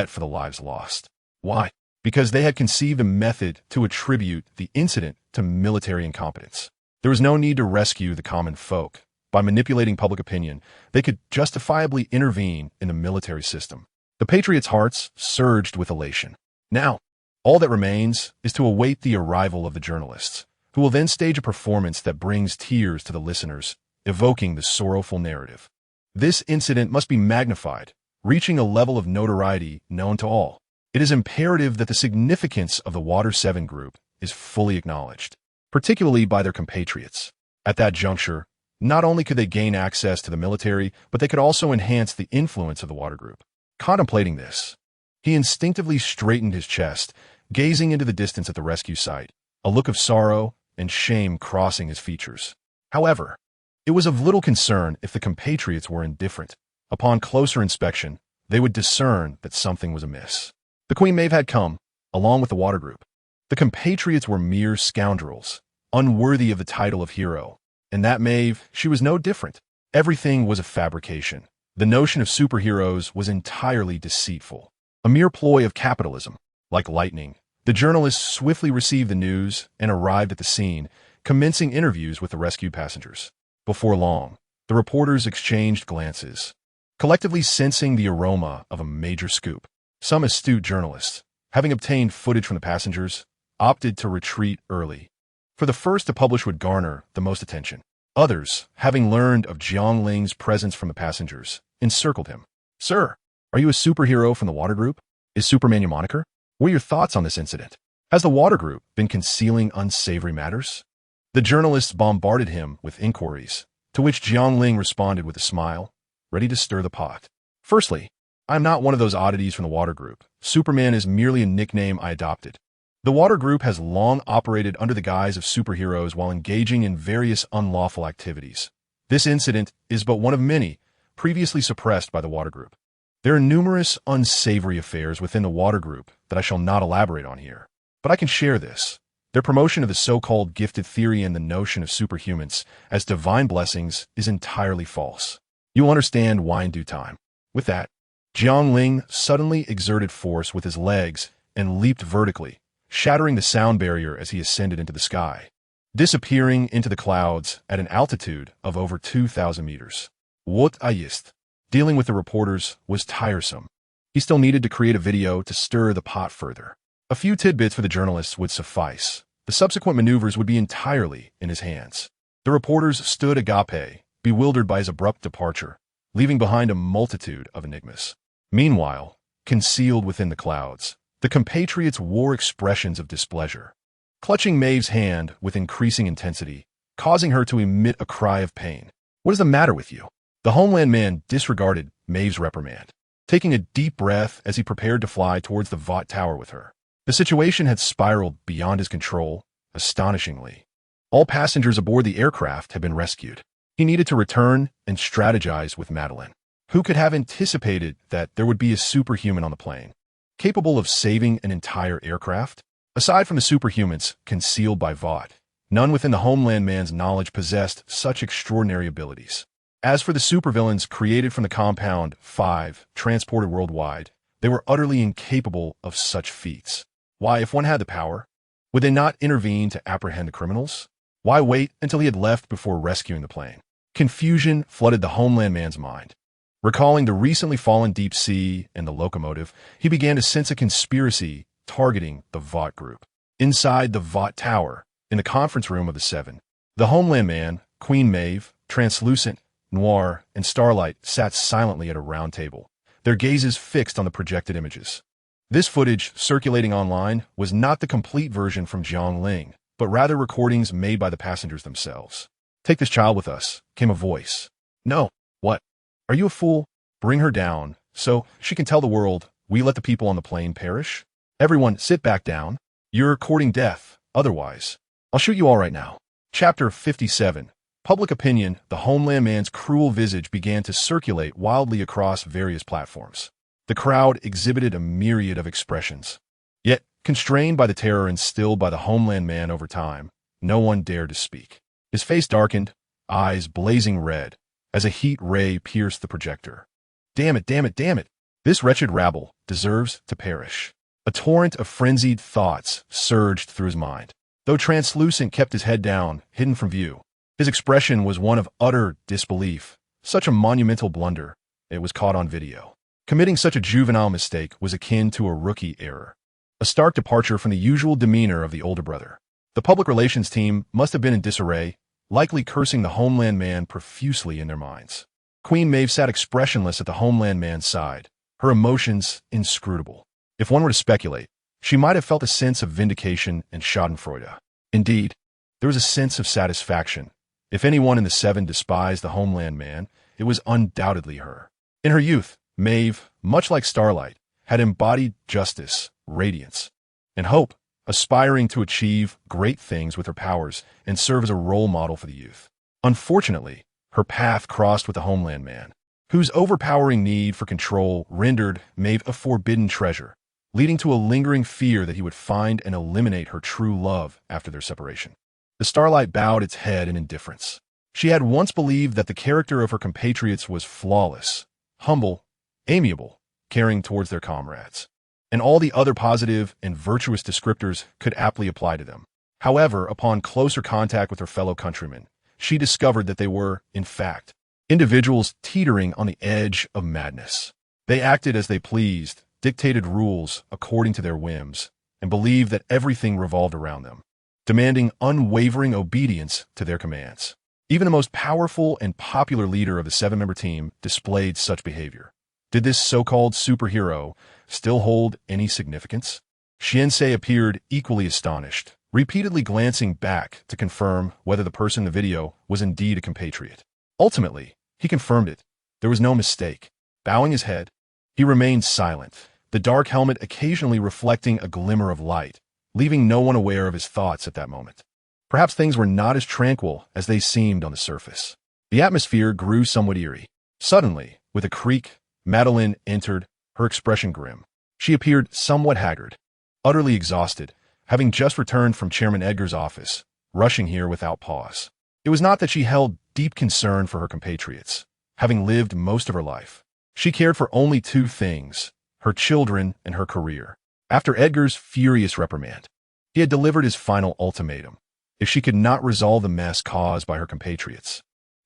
for the lives lost. Why? Because they had conceived a method to attribute the incident to military incompetence. There was no need to rescue the common folk. By manipulating public opinion, they could justifiably intervene in the military system. The Patriots' hearts surged with elation. Now, all that remains is to await the arrival of the journalists, who will then stage a performance that brings tears to the listeners, evoking the sorrowful narrative. This incident must be magnified, reaching a level of notoriety known to all. It is imperative that the significance of the Water 7 Group is fully acknowledged, particularly by their compatriots. At that juncture, not only could they gain access to the military, but they could also enhance the influence of the Water Group. Contemplating this, he instinctively straightened his chest, gazing into the distance at the rescue site, a look of sorrow and shame crossing his features. However, it was of little concern if the compatriots were indifferent. Upon closer inspection, they would discern that something was amiss. The Queen Maeve had come, along with the Water Group. The compatriots were mere scoundrels, unworthy of the title of hero. And that Maeve, she was no different. Everything was a fabrication. The notion of superheroes was entirely deceitful, a mere ploy of capitalism. Like lightning, the journalists swiftly received the news and arrived at the scene, commencing interviews with the rescued passengers. Before long, The reporters exchanged glances, collectively sensing the aroma of a major scoop. Some astute journalists, having obtained footage from the passengers, opted to retreat early, for the first to publish would garner the most attention. Others, having learned of Jiang Ling's presence from the passengers, encircled him. "Sir, are you a superhero from the Water Group? Is Superman your moniker? What are your thoughts on this incident? Has the Water Group been concealing unsavory matters?" The journalists bombarded him with inquiries, to which Jiang Ling responded with a smile, ready to stir the pot. "Firstly, I am not one of those oddities from the Water Group. Superman is merely a nickname I adopted. The Water Group has long operated under the guise of superheroes while engaging in various unlawful activities. This incident is but one of many previously suppressed by the Water Group. There are numerous unsavory affairs within the Water Group that I shall not elaborate on here, but I can share this. Their promotion of the so-called gifted theory and the notion of superhumans as divine blessings is entirely false. You will understand why in due time." With that, Jiang Ling suddenly exerted force with his legs and leaped vertically, shattering the sound barrier as he ascended into the sky, disappearing into the clouds at an altitude of over 2,000 meters. What I ist. Dealing with the reporters was tiresome. He still needed to create a video to stir the pot further. A few tidbits for the journalists would suffice. The subsequent maneuvers would be entirely in his hands. The reporters stood agape, bewildered by his abrupt departure, leaving behind a multitude of enigmas. Meanwhile, concealed within the clouds, the compatriots wore expressions of displeasure, clutching Maeve's hand with increasing intensity, causing her to emit a cry of pain. "What is the matter with you?" The Homeland Man disregarded Maeve's reprimand, taking a deep breath as he prepared to fly towards the Vought Tower with her. The situation had spiraled beyond his control, astonishingly. All passengers aboard the aircraft had been rescued. He needed to return and strategize with Madeline. Who could have anticipated that there would be a superhuman on the plane, capable of saving an entire aircraft? Aside from the superhumans concealed by Vought, none within the Homeland Man's knowledge possessed such extraordinary abilities. As for the supervillains created from the Compound 5, transported worldwide, they were utterly incapable of such feats. Why, if one had the power, would they not intervene to apprehend the criminals? Why wait until he had left before rescuing the plane? Confusion flooded the Homeland Man's mind. Recalling the recently fallen deep sea and the locomotive, he began to sense a conspiracy targeting the Vought Group. Inside the Vought Tower, in the conference room of the Seven, the Homeland Man, Queen Maeve, Translucent, Noir, and Starlight sat silently at a round table, their gazes fixed on the projected images. This footage, circulating online, was not the complete version from Jiang Ling, but rather recordings made by the passengers themselves. "Take this child with us," came a voice. "No. What? Are you a fool? Bring her down, so she can tell the world we let the people on the plane perish? Everyone, sit back down. You're courting death. Otherwise, I'll shoot you all right now." Chapter 57. Public opinion. The Homeland Man's cruel visage began to circulate wildly across various platforms. The crowd exhibited a myriad of expressions. Yet, constrained by the terror instilled by the Homeland Man over time, no one dared to speak. His face darkened, eyes blazing red, as a heat ray pierced the projector. "Damn it, damn it, damn it! This wretched rabble deserves to perish." A torrent of frenzied thoughts surged through his mind. Though Translucent kept his head down, hidden from view, his expression was one of utter disbelief. Such a monumental blunder, it was caught on video. Committing such a juvenile mistake was akin to a rookie error, a stark departure from the usual demeanor of the older brother. The public relations team must have been in disarray, likely cursing the Homeland Man profusely in their minds. Queen Maeve sat expressionless at the Homeland Man's side, her emotions inscrutable. If one were to speculate, she might have felt a sense of vindication and schadenfreude. Indeed, there was a sense of satisfaction. If anyone in the Seven despised the Homeland Man, it was undoubtedly her. In her youth, Maeve, much like Starlight, had embodied justice, radiance, and hope, aspiring to achieve great things with her powers and serve as a role model for the youth. Unfortunately, her path crossed with the Homeland Man, whose overpowering need for control rendered Maeve a forbidden treasure, leading to a lingering fear that he would find and eliminate her true love after their separation. The Starlight bowed its head in indifference. She had once believed that the character of her compatriots was flawless, humble, amiable, caring towards their comrades, and all the other positive and virtuous descriptors could aptly apply to them. However, upon closer contact with her fellow countrymen, she discovered that they were, in fact, Individuals teetering on the edge of madness. They acted as they pleased, dictated rules according to their whims, and believed that everything revolved around them, demanding unwavering obedience to their commands. Even the most powerful and popular leader of the seven-member team displayed such behavior. Did this so-called superhero still hold any significance? Xianxie appeared equally astonished, repeatedly glancing back to confirm whether the person in the video was indeed a compatriot. Ultimately, he confirmed it. There was no mistake. Bowing his head, he remained silent, the dark helmet occasionally reflecting a glimmer of light, leaving no one aware of his thoughts at that moment. Perhaps things were not as tranquil as they seemed on the surface. The atmosphere grew somewhat eerie. Suddenly, with a creak, Madeline entered, her expression grim. She appeared somewhat haggard, utterly exhausted, having just returned from Chairman Edgar's office, rushing here without pause. It was not that she held deep concern for her compatriots. Having lived most of her life, she cared for only two things: her children and her career. After Edgar's furious reprimand, he had delivered his final ultimatum. If she could not resolve the mess caused by her compatriots,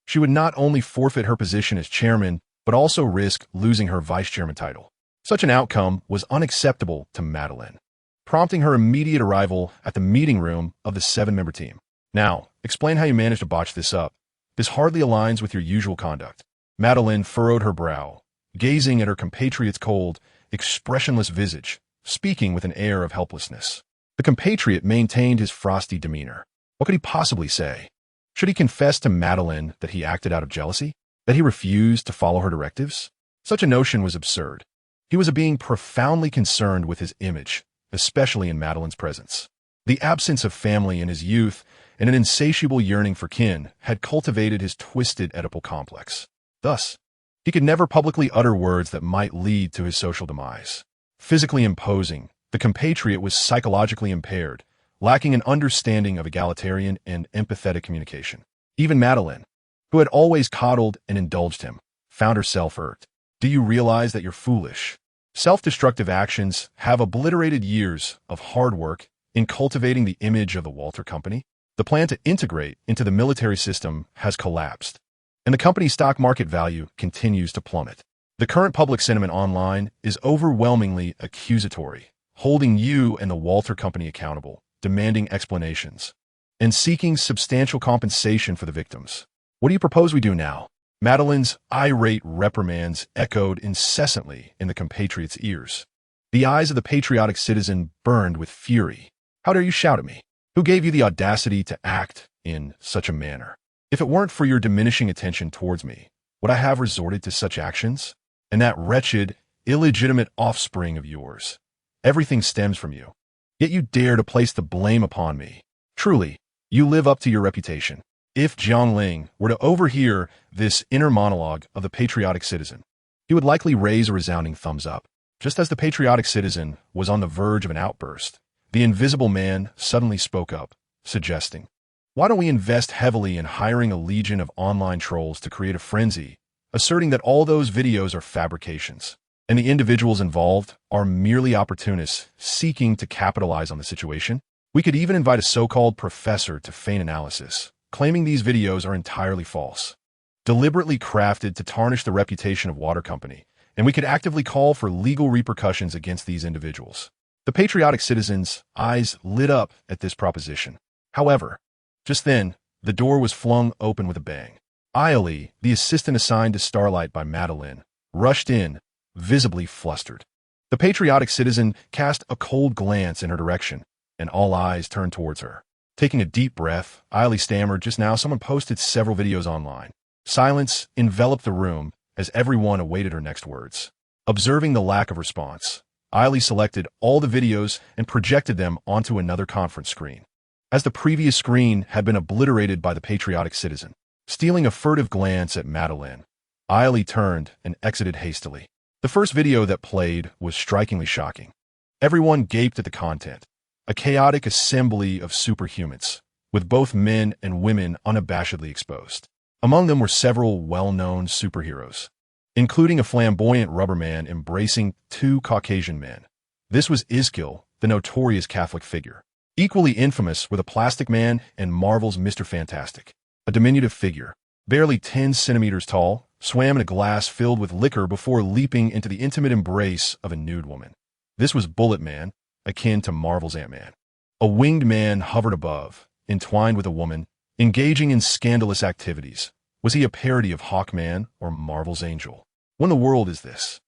she would not only forfeit her position as chairman, but also risk losing her vice chairman title. Such an outcome was unacceptable to Madeline, prompting her immediate arrival at the meeting room of the seven-member team. Now, explain how you managed to botch this up. This hardly aligns with your usual conduct. Madeline furrowed her brow, gazing at her compatriot's cold, expressionless visage, speaking with an air of helplessness. The compatriot maintained his frosty demeanor. What could he possibly say? Should he confess to Madeline that he acted out of jealousy? That he refused to follow her directives? Such a notion was absurd. He was being profoundly concerned with his image, especially in Madeline's presence. The absence of family in his youth and an insatiable yearning for kin had cultivated his twisted Oedipal complex. Thus, he could never publicly utter words that might lead to his social demise. Physically imposing, the compatriot was psychologically impaired, lacking an understanding of egalitarian and empathetic communication. Even Madeline, who had always coddled and indulged him, found herself irked. Do you realize that you're foolish? Self-destructive actions have obliterated years of hard work in cultivating the image of the Walter Company. The plan to integrate into the military system has collapsed, and the company's stock market value continues to plummet. The current public sentiment online is overwhelmingly accusatory, holding you and the Walter Company accountable, demanding explanations, and seeking substantial compensation for the victims. What do you propose we do now? Madeline's irate reprimands echoed incessantly in the compatriot's ears. The eyes of the patriotic citizen burned with fury. How dare you shout at me? Who gave you the audacity to act in such a manner? If it weren't for your diminishing attention towards me, would I have resorted to such actions? And that wretched, illegitimate offspring of yours. Everything stems from you. Yet you dare to place the blame upon me. Truly, you live up to your reputation. If Jiang Ling were to overhear this inner monologue of the patriotic citizen, he would likely raise a resounding thumbs up. Just as the patriotic citizen was on the verge of an outburst, the invisible man suddenly spoke up, suggesting, "Why don't we invest heavily in hiring a legion of online trolls to create a frenzy, asserting that all those videos are fabrications, and the individuals involved are merely opportunists seeking to capitalize on the situation? We could even invite a so-called professor to feign analysis, claiming these videos are entirely false, deliberately crafted to tarnish the reputation of Water Company, and we could actively call for legal repercussions against these individuals." The patriotic citizen's eyes lit up at this proposition. However, just then, the door was flung open with a bang. Ailey, the assistant assigned to Starlight by Madeline, rushed in, visibly flustered. The patriotic citizen cast a cold glance in her direction, and all eyes turned towards her. Taking a deep breath, Ailey stammered, "Just now someone posted several videos online." Silence enveloped the room as everyone awaited her next words. Observing the lack of response, Ailey selected all the videos and projected them onto another conference screen. As the previous screen had been obliterated by the patriotic citizen, stealing a furtive glance at Madeline, Ailey turned and exited hastily. The first video that played was strikingly shocking. Everyone gaped at the content, a chaotic assembly of superhumans, with both men and women unabashedly exposed. Among them were several well-known superheroes, including a flamboyant rubber man embracing two Caucasian men. This was Iskil, the notorious Catholic figure. Equally infamous were the Plastic Man and Marvel's Mr. Fantastic, a diminutive figure, barely 10 centimeters tall, swam in a glass filled with liquor before leaping into the intimate embrace of a nude woman. This was Bullet Man, akin to Marvel's Ant-Man. A winged man hovered above, entwined with a woman, engaging in scandalous activities. Was he a parody of Hawkman or Marvel's Angel? What in the world is this?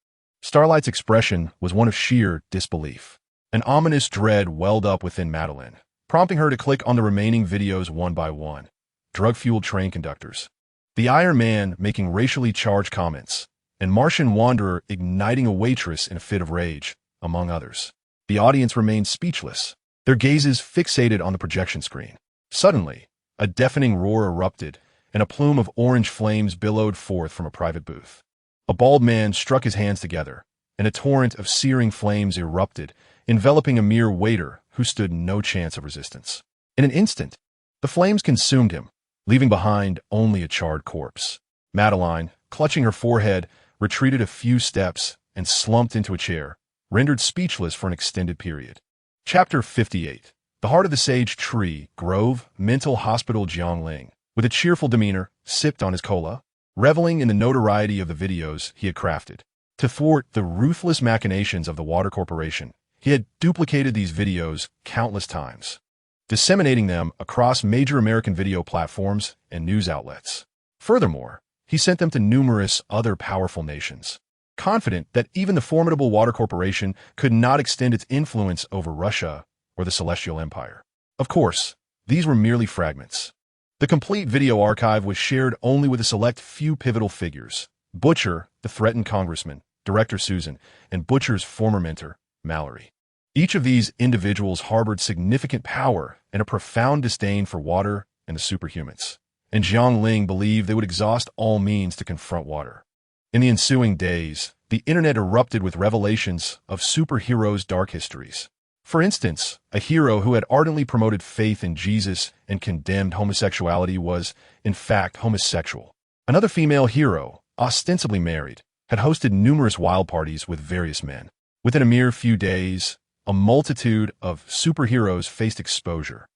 Starlight's expression was one of sheer disbelief. An ominous dread welled up within Madeline, prompting her to click on the remaining videos one by one. Drug-fueled train conductors, the Iron Man making racially charged comments, and Martian Wanderer igniting a waitress in a fit of rage, among others. The audience remained speechless, their gazes fixated on the projection screen. Suddenly, a deafening roar erupted, and a plume of orange flames billowed forth from a private booth. A bald man struck his hands together, and a torrent of searing flames erupted, enveloping a mere waiter who stood no chance of resistance. In an instant, the flames consumed him, leaving behind only a charred corpse. Madeline, clutching her forehead, retreated a few steps and slumped into a chair, rendered speechless for an extended period. Chapter 58. The Heart of the Sage Tree, Grove, Mental Hospital. Jiang Ling, with a cheerful demeanor, sipped on his cola, reveling in the notoriety of the videos he had crafted. To thwart the ruthless machinations of the Water Corporation, he had duplicated these videos countless times, disseminating them across major American video platforms and news outlets. Furthermore, he sent them to numerous other powerful nations, confident that even the formidable Water Corporation could not extend its influence over Russia or the Celestial Empire. Of course, these were merely fragments. The complete video archive was shared only with a select few pivotal figures: Butcher, the threatened congressman, Director Susan, and Butcher's former mentor, Mallory. Each of these individuals harbored significant power and a profound disdain for Water and the superhumans, and Jiang Ling believed they would exhaust all means to confront Water. In the ensuing days, the internet erupted with revelations of superheroes' dark histories. For instance, a hero who had ardently promoted faith in Jesus and condemned homosexuality was, in fact, homosexual. Another female hero, ostensibly married, had hosted numerous wild parties with various men. Within a mere few days, a multitude of superheroes faced exposure,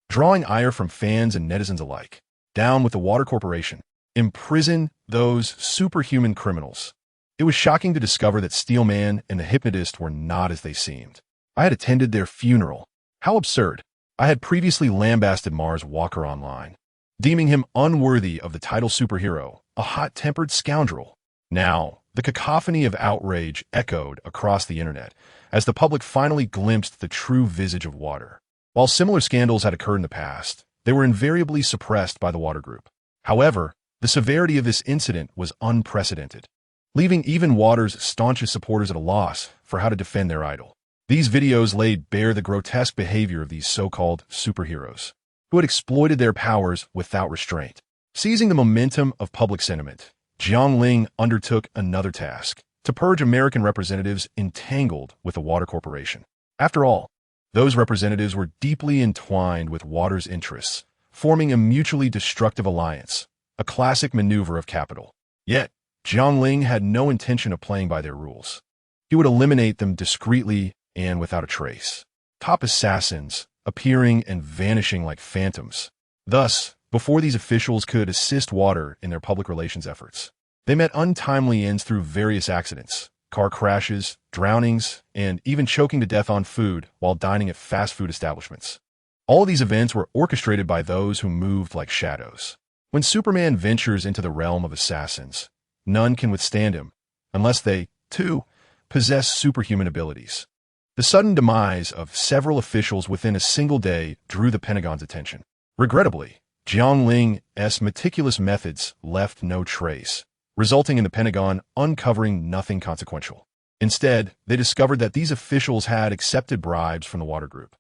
drawing ire from fans and netizens alike. Down with the Water Corporation. Imprison those superhuman criminals. It was shocking to discover that Steelman and the Hypnotist were not as they seemed. I had attended their funeral. How absurd. I had previously lambasted Mars Walker online, deeming him unworthy of the title superhero, a hot-tempered scoundrel. Now, the cacophony of outrage echoed across the internet as the public finally glimpsed the true visage of Water. While similar scandals had occurred in the past, they were invariably suppressed by the Water Group. However, the severity of this incident was unprecedented, leaving even Water's staunchest supporters at a loss for how to defend their idol. These videos laid bare the grotesque behavior of these so-called superheroes, who had exploited their powers without restraint. Seizing the momentum of public sentiment, Jiang Ling undertook another task: to purge American representatives entangled with the Water Corporation. After all, those representatives were deeply entwined with Water's interests, forming a mutually destructive alliance, a classic maneuver of capital. Yet, Jiang Ling had no intention of playing by their rules. He would eliminate them discreetly and without a trace. Top assassins, appearing and vanishing like phantoms. Thus, before these officials could assist Water in their public relations efforts, they met untimely ends through various accidents, car crashes, drownings, and even choking to death on food while dining at fast food establishments. All of these events were orchestrated by those who moved like shadows. When Superman ventures into the realm of assassins, none can withstand him, unless they, too, possess superhuman abilities. The sudden demise of several officials within a single day drew the Pentagon's attention. Regrettably, Jiang Ling's meticulous methods left no trace, resulting in the Pentagon uncovering nothing consequential. Instead, they discovered that these officials had accepted bribes from the Water Group.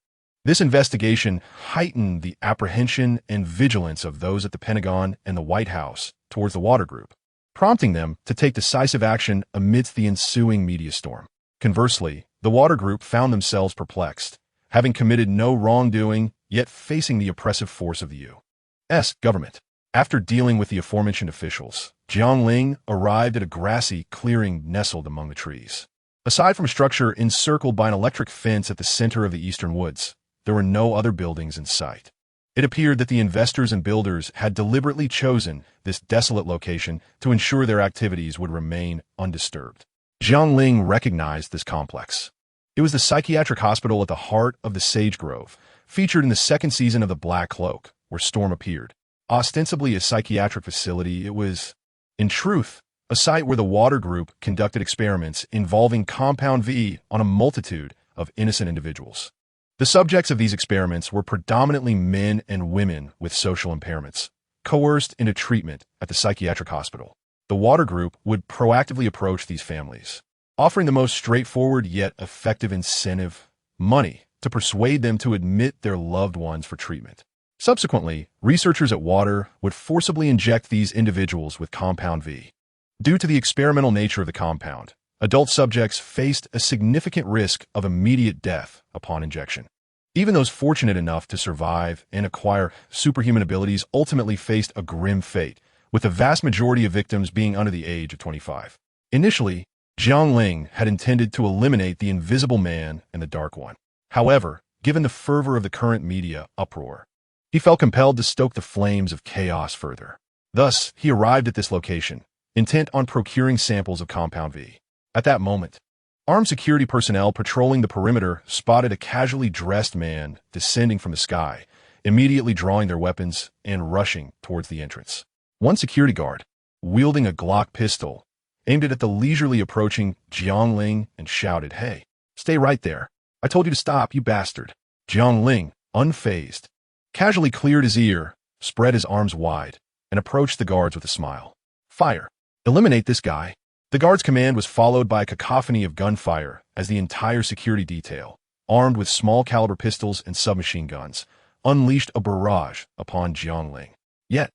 This investigation heightened the apprehension and vigilance of those at the Pentagon and the White House towards the Water Group, prompting them to take decisive action amidst the ensuing media storm. Conversely, the Water Group found themselves perplexed, having committed no wrongdoing, yet facing the oppressive force of the U.S. government. After dealing with the aforementioned officials, Jiang Ling arrived at a grassy clearing nestled among the trees. Aside from a structure encircled by an electric fence at the center of the eastern woods, there were no other buildings in sight. It appeared that the investors and builders had deliberately chosen this desolate location to ensure their activities would remain undisturbed. Jiang Ling recognized this complex. It was the psychiatric hospital at the heart of the Sage Grove, featured in the second season of The Black Cloak, where Storm appeared. Ostensibly a psychiatric facility, it was, in truth, a site where the Water Group conducted experiments involving Compound V on a multitude of innocent individuals. The subjects of these experiments were predominantly men and women with social impairments, coerced into treatment at the psychiatric hospital. The Water Group would proactively approach these families, offering the most straightforward yet effective incentive, money, to persuade them to admit their loved ones for treatment. Subsequently, researchers at Water would forcibly inject these individuals with Compound V. Due to the experimental nature of the compound, adult subjects faced a significant risk of immediate death upon injection. Even those fortunate enough to survive and acquire superhuman abilities ultimately faced a grim fate, with the vast majority of victims being under the age of 25. Initially, Jiang Ling had intended to eliminate the Invisible Man and the Dark One. However, given the fervor of the current media uproar, he felt compelled to stoke the flames of chaos further. Thus, he arrived at this location, intent on procuring samples of Compound V. At that moment, armed security personnel patrolling the perimeter spotted a casually dressed man descending from the sky, immediately drawing their weapons and rushing towards the entrance. One security guard, wielding a Glock pistol, aimed it at the leisurely approaching Jiang Ling and shouted, "Hey, stay right there. I told you to stop, you bastard." Jiang Ling, unfazed, casually cleared his ear, spread his arms wide, and approached the guards with a smile. "Fire. Eliminate this guy." The guard's command was followed by a cacophony of gunfire as the entire security detail, armed with small-caliber pistols and submachine guns, unleashed a barrage upon Jiang Ling. Yet,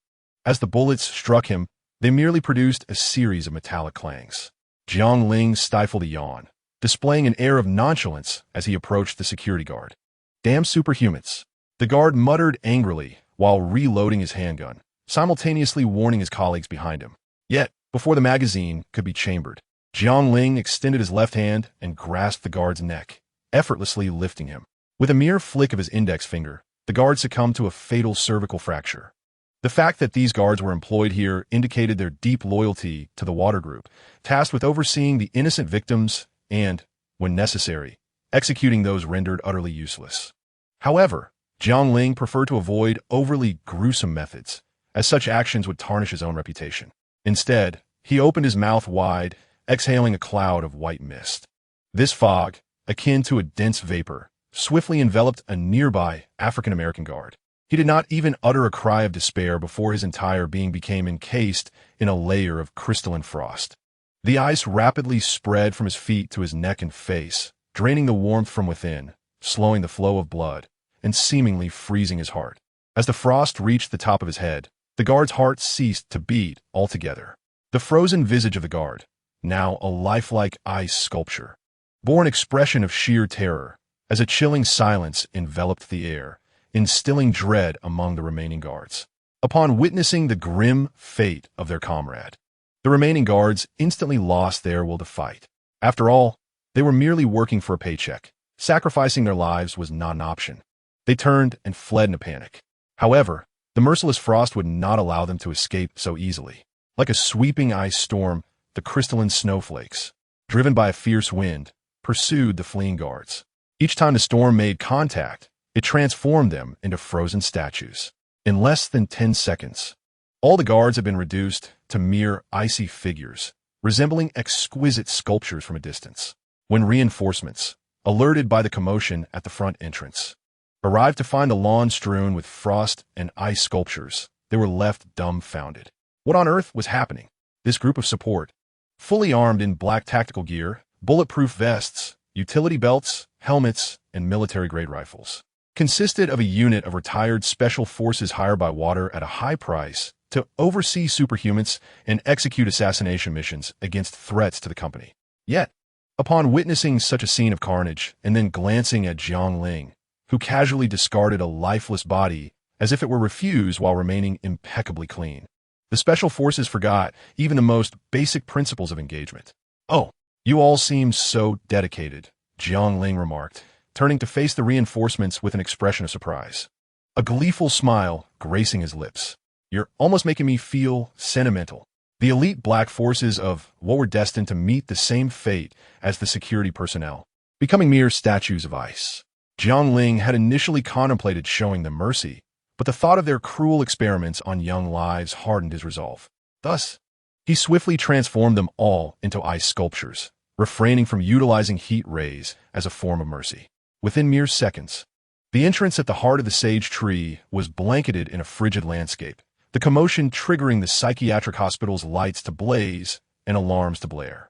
as the bullets struck him, they merely produced a series of metallic clangs. Jiang Ling stifled a yawn, displaying an air of nonchalance as he approached the security guard. "Damn superhumans," the guard muttered angrily while reloading his handgun, simultaneously warning his colleagues behind him. Yet, before the magazine could be chambered, Jiang Ling extended his left hand and grasped the guard's neck, effortlessly lifting him. With a mere flick of his index finger, the guard succumbed to a fatal cervical fracture. The fact that these guards were employed here indicated their deep loyalty to the Water Group, tasked with overseeing the innocent victims and, when necessary, executing those rendered utterly useless. However, Jiang Ling preferred to avoid overly gruesome methods, as such actions would tarnish his own reputation. Instead, he opened his mouth wide, exhaling a cloud of white mist. This fog, akin to a dense vapor, swiftly enveloped a nearby African-American guard. He did not even utter a cry of despair before his entire being became encased in a layer of crystalline frost. The ice rapidly spread from his feet to his neck and face, draining the warmth from within, slowing the flow of blood, and seemingly freezing his heart. As the frost reached the top of his head, the guard's heart ceased to beat altogether. The frozen visage of the guard, now a lifelike ice sculpture, bore an expression of sheer terror, as a chilling silence enveloped the air, instilling dread among the remaining guards. Upon witnessing the grim fate of their comrade, the remaining guards instantly lost their will to fight. After all, they were merely working for a paycheck. Sacrificing their lives was not an option. They turned and fled in a panic. However, the merciless frost would not allow them to escape so easily. Like a sweeping ice storm, the crystalline snowflakes, driven by a fierce wind, pursued the fleeing guards. Each time the storm made contact, it transformed them into frozen statues. In less than 10 seconds, all the guards had been reduced to mere icy figures, resembling exquisite sculptures from a distance. When reinforcements, alerted by the commotion at the front entrance, arrived to find the lawn strewn with frost and ice sculptures, they were left dumbfounded. What on earth was happening? This group of support, fully armed in black tactical gear, bulletproof vests, utility belts, helmets, and military-grade rifles, consisted of a unit of retired special forces hired by Water at a high price to oversee superhumans and execute assassination missions against threats to the company. Yet, upon witnessing such a scene of carnage and then glancing at Jiang Ling, who casually discarded a lifeless body as if it were refused while remaining impeccably clean, the special forces forgot even the most basic principles of engagement. "Oh, you all seem so dedicated," Jiang Ling remarked, turning to face the reinforcements with an expression of surprise. a gleeful smile gracing his lips. "You're almost making me feel sentimental." The elite black forces of what were destined to meet the same fate as the security personnel, becoming mere statues of ice. Jiang Ling had initially contemplated showing them mercy, but the thought of their cruel experiments on young lives hardened his resolve. Thus, he swiftly transformed them all into ice sculptures, refraining from utilizing heat rays as a form of mercy. Within mere seconds, the entrance at the heart of the sage tree was blanketed in a frigid landscape, the commotion triggering the psychiatric hospital's lights to blaze and alarms to blare.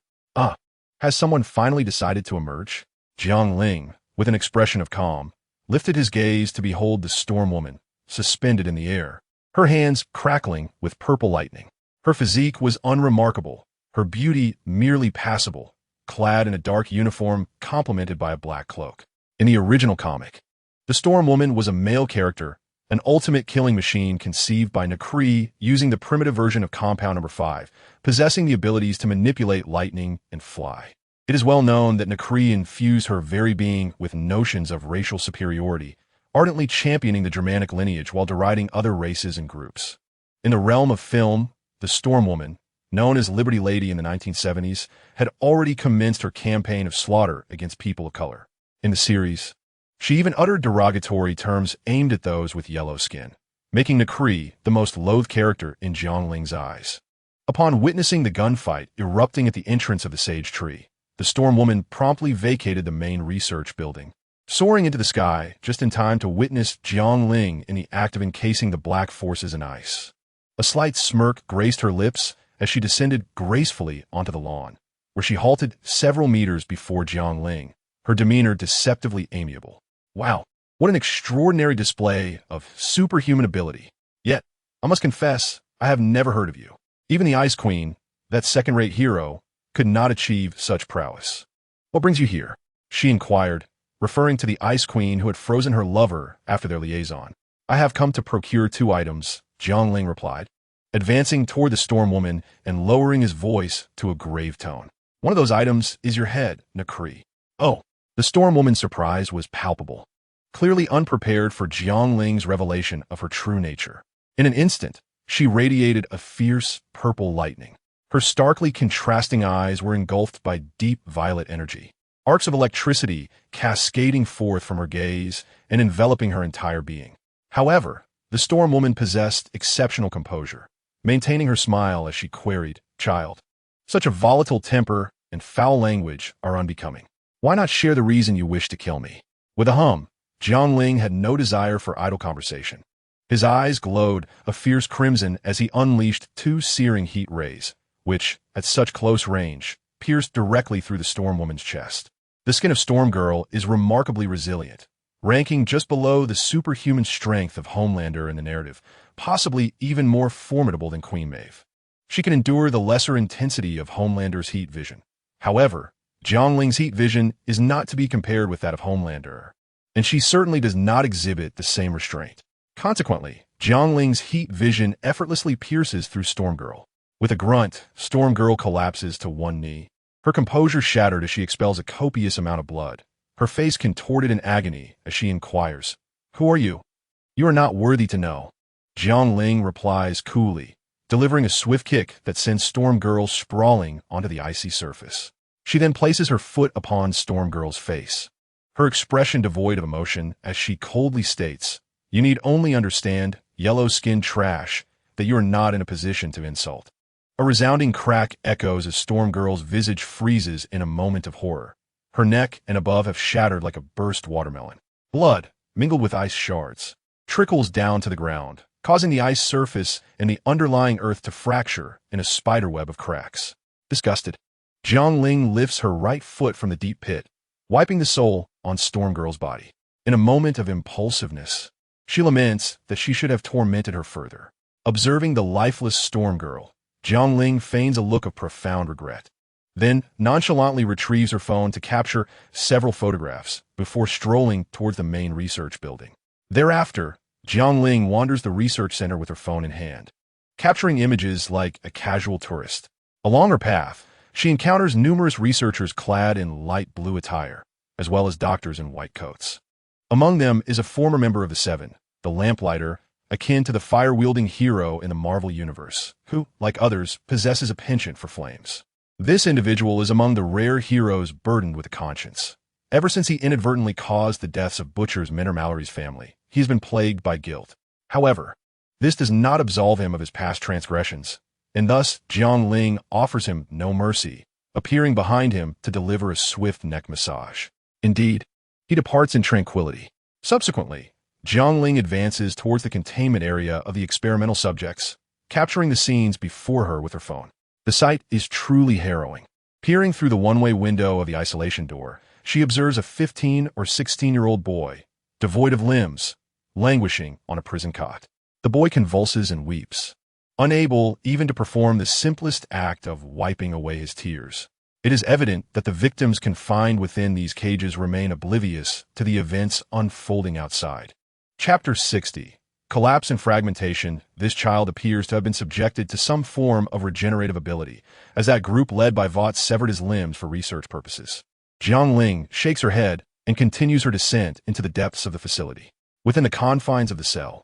Has someone finally decided to emerge? Jiang Ling, with an expression of calm, lifted his gaze to behold the storm woman, suspended in the air, her hands crackling with purple lightning. Her physique was unremarkable, her beauty merely passable, clad in a dark uniform complemented by a black cloak. In the original comic, the Storm Woman was a male character, an ultimate killing machine conceived by Nakri using the primitive version of Compound Number 5, possessing the abilities to manipulate lightning and fly. It is well known that Nakri infused her very being with notions of racial superiority, ardently championing the Germanic lineage while deriding other races and groups. In the realm of film, the Storm Woman, known as Liberty Lady in the 1970s, had already commenced her campaign of slaughter against people of color. In the series, she even uttered derogatory terms aimed at those with yellow skin, making Nakri the most loathed character in Jiang Ling's eyes. Upon witnessing the gunfight erupting at the entrance of the sage tree, the Storm Woman promptly vacated the main research building, soaring into the sky just in time to witness Jiang Ling in the act of encasing the black forces in ice. A slight smirk graced her lips as she descended gracefully onto the lawn, where she halted several meters before Jiang Ling, her demeanor deceptively amiable. "Wow, what an extraordinary display of superhuman ability. Yet, I must confess, I have never heard of you. Even the Ice Queen, that second-rate hero, could not achieve such prowess. What brings you here?" she inquired, referring to the Ice Queen who had frozen her lover after their liaison. "I have come to procure 2 items," Jiang Ling replied, advancing toward the Storm Woman and lowering his voice to a grave tone. "One of those items is your head, Nakri." "Oh." The Storm Woman's surprise was palpable, clearly unprepared for Jiang Ling's revelation of her true nature. In an instant, she radiated a fierce purple lightning. Her starkly contrasting eyes were engulfed by deep violet energy, arcs of electricity cascading forth from her gaze and enveloping her entire being. However, the Storm Woman possessed exceptional composure, maintaining her smile as she queried, "Child, such a volatile temper and foul language are unbecoming. Why not share the reason you wish to kill me?" With a hum, Jiang Ling had no desire for idle conversation. His eyes glowed a fierce crimson as he unleashed 2 searing heat rays, which, at such close range, pierced directly through the Storm Woman's chest. The skin of Storm Girl is remarkably resilient, ranking just below the superhuman strength of Homelander in the narrative, possibly even more formidable than Queen Maeve. She can endure the lesser intensity of Homelander's heat vision. However, Jiang Ling's heat vision is not to be compared with that of Homelander, and she certainly does not exhibit the same restraint. Consequently, Jiang Ling's heat vision effortlessly pierces through Storm Girl. With a grunt, Storm Girl collapses to one knee, her composure shattered as she expels a copious amount of blood, her face contorted in agony as she inquires, "Who are you?" "You are not worthy to know," Jiang Ling replies coolly, delivering a swift kick that sends Storm Girl sprawling onto the icy surface. She then places her foot upon Storm Girl's face, her expression devoid of emotion as she coldly states, "You need only understand, yellow-skinned trash, that you are not in a position to insult." A resounding crack echoes as Storm Girl's visage freezes in a moment of horror. Her neck and above have shattered like a burst watermelon. Blood, mingled with ice shards, trickles down to the ground, causing the ice surface and the underlying earth to fracture in a spiderweb of cracks. Disgusted, Jiang Ling lifts her right foot from the deep pit, wiping the sole on Storm Girl's body. In a moment of impulsiveness, she laments that she should have tormented her further. Observing the lifeless Storm Girl, Jiang Ling feigns a look of profound regret, then nonchalantly retrieves her phone to capture several photographs before strolling towards the main research building. Thereafter, Jiang Ling wanders the research center with her phone in hand, capturing images like a casual tourist. Along her path, she encounters numerous researchers clad in light blue attire, as well as doctors in white coats. Among them is a former member of the Seven, the lamplighter, akin to the fire-wielding hero in the Marvel Universe, who, like others, possesses a penchant for flames. This individual is among the rare heroes burdened with a conscience. Ever since he inadvertently caused the deaths of Butcher's Minor Mallory's family, he has been plagued by guilt. However, this does not absolve him of his past transgressions, and thus Jiang Ling offers him no mercy, appearing behind him to deliver a swift neck massage. Indeed, he departs in tranquility. Subsequently, Jiang Ling advances towards the containment area of the experimental subjects, capturing the scenes before her with her phone. The sight is truly harrowing. Peering through the one-way window of the isolation door, she observes a 15 or 16-year-old boy, devoid of limbs, languishing on a prison cot. The boy convulses and weeps, unable even to perform the simplest act of wiping away his tears. It is evident that the victims confined within these cages remain oblivious to the events unfolding outside. Chapter 60. Collapse and fragmentation. This child appears to have been subjected to some form of regenerative ability, as that group led by Vought severed his limbs for research purposes. Jiang Ling shakes her head and continues her descent into the depths of the facility. Within the confines of the cell,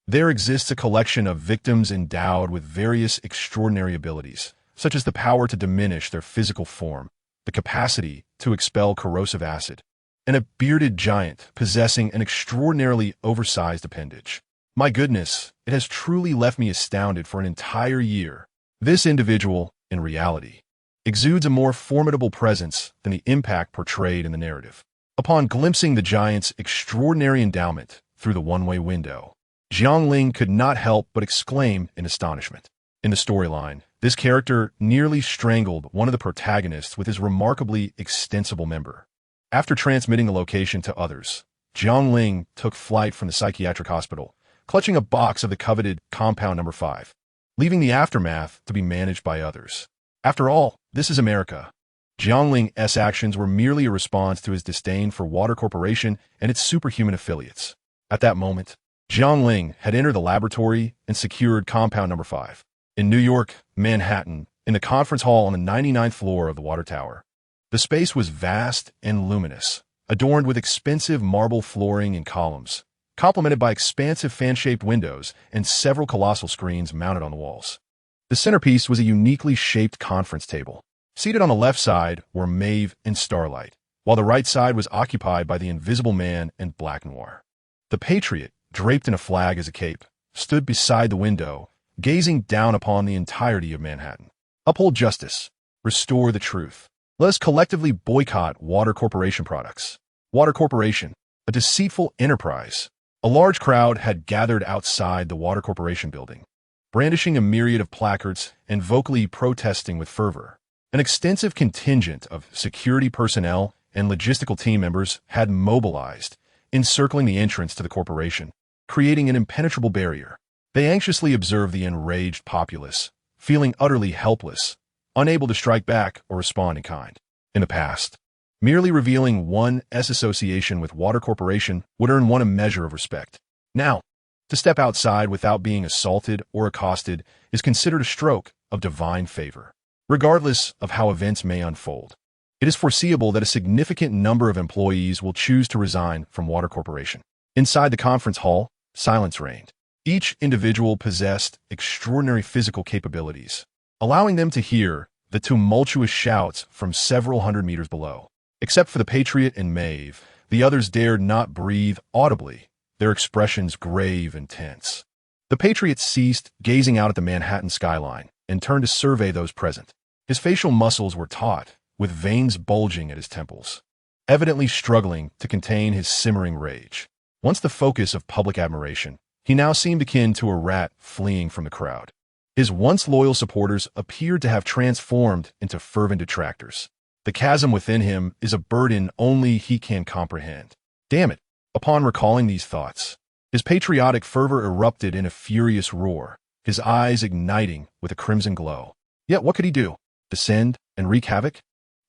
there exists a collection of victims endowed with various extraordinary abilities, such as the power to diminish their physical form, the capacity to expel corrosive acid, and a bearded giant possessing an extraordinarily oversized appendage. My goodness, it has truly left me astounded for an entire year. This individual, in reality, exudes a more formidable presence than the impact portrayed in the narrative. Upon glimpsing the giant's extraordinary endowment through the one-way window, Jiang Ling could not help but exclaim in astonishment. In the storyline, this character nearly strangled one of the protagonists with his remarkably extensible member. After transmitting the location to others, Jiang Ling took flight from the psychiatric hospital, clutching a box of the coveted Compound Number 5, leaving the aftermath to be managed by others. After all, this is America. Jiang Ling's actions were merely a response to his disdain for Water Corporation and its superhuman affiliates. At that moment, Jiang Ling had entered the laboratory and secured Compound Number 5. In New York, Manhattan, in the conference hall on the 99th floor of the Water Tower. The space was vast and luminous, adorned with expensive marble flooring and columns, complemented by expansive fan-shaped windows and several colossal screens mounted on the walls. The centerpiece was a uniquely shaped conference table. Seated on the left side were Maeve and Starlight, while the right side was occupied by the Invisible Man and Black Noir. The Patriot, draped in a flag as a cape, stood beside the window, gazing down upon the entirety of Manhattan. Uphold justice. Restore the truth. Let us collectively boycott Water Corporation products. Water Corporation, a deceitful enterprise. A large crowd had gathered outside the Water Corporation building, brandishing a myriad of placards and vocally protesting with fervor. An extensive contingent of security personnel and logistical team members had mobilized, encircling the entrance to the corporation, creating an impenetrable barrier. They anxiously observed the enraged populace, feeling utterly helpless, unable to strike back or respond in kind. In the past, merely revealing one's association with Water Corporation would earn one a measure of respect. Now, to step outside without being assaulted or accosted is considered a stroke of divine favor. Regardless of how events may unfold, it is foreseeable that a significant number of employees will choose to resign from Water Corporation. Inside the conference hall, silence reigned. Each individual possessed extraordinary physical capabilities, allowing them to hear the tumultuous shouts from several hundred meters below. Except for the Patriot and Maeve, the others dared not breathe audibly, their expressions grave and tense. The Patriot ceased gazing out at the Manhattan skyline and turned to survey those present. His facial muscles were taut, with veins bulging at his temples, evidently struggling to contain his simmering rage. Once the focus of public admiration, he now seemed akin to a rat fleeing from the crowd. His once loyal supporters appeared to have transformed into fervent detractors. The chasm within him is a burden only he can comprehend. Damn it! Upon recalling these thoughts, his patriotic fervor erupted in a furious roar, his eyes igniting with a crimson glow. Yet what could he do? Descend and wreak havoc?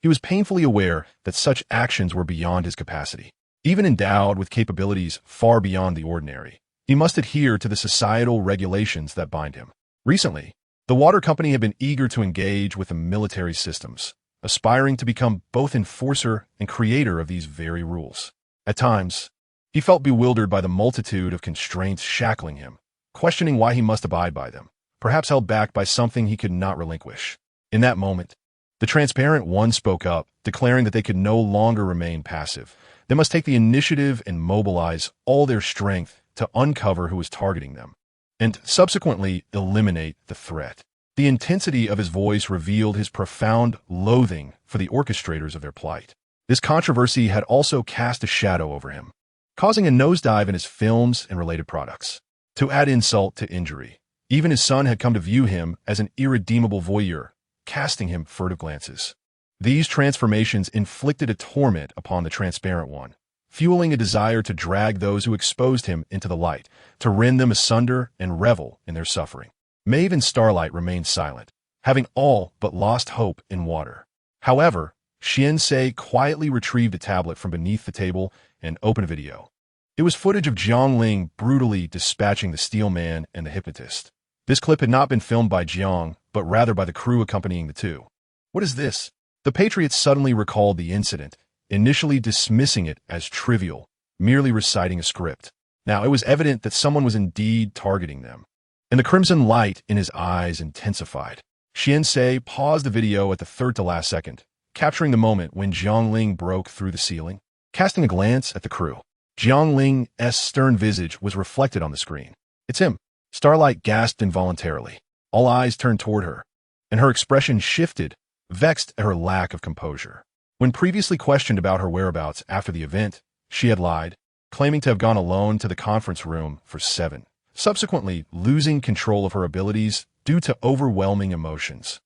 He was painfully aware that such actions were beyond his capacity. Even endowed with capabilities far beyond the ordinary, he must adhere to the societal regulations that bind him. Recently, the water company had been eager to engage with the military systems, aspiring to become both enforcer and creator of these very rules. At times, He felt bewildered by the multitude of constraints shackling him, questioning why he must abide by them, perhaps held back by something he could not relinquish. In that moment, the transparent one spoke up, declaring that they could no longer remain passive. They must take the initiative and mobilize all their strength to uncover who was targeting them, and subsequently eliminate the threat. The intensity of his voice revealed his profound loathing for the orchestrators of their plight. This controversy had also cast a shadow over him, causing a nosedive in his films and related products. To add insult to injury, even his son had come to view him as an irredeemable voyeur, casting him furtive glances. These transformations inflicted a torment upon the transparent one, fueling a desire to drag those who exposed him into the light, to rend them asunder and revel in their suffering. Maeve and Starlight remained silent, having all but lost hope in water. However, Xian quietly retrieved a tablet from beneath the table and opened a video. It was footage of Jiang Ling brutally dispatching the Steel Man and the Hypnotist. This clip had not been filmed by Jiang, but rather by the crew accompanying the two. What is this? The Patriots suddenly recalled the incident, initially dismissing it as trivial, merely reciting a script. Now, it was evident that someone was indeed targeting them, and the crimson light in his eyes intensified. Xian paused the video at the third-to-last second, capturing the moment when Jiang Ling broke through the ceiling. Casting a glance at the crew, Jiang Ling's stern visage was reflected on the screen. "It's him." Starlight gasped involuntarily. All eyes turned toward her, and her expression shifted, vexed at her lack of composure. When previously questioned about her whereabouts after the event, she had lied, claiming to have gone alone to the conference room for 7, subsequently losing control of her abilities due to overwhelming emotions,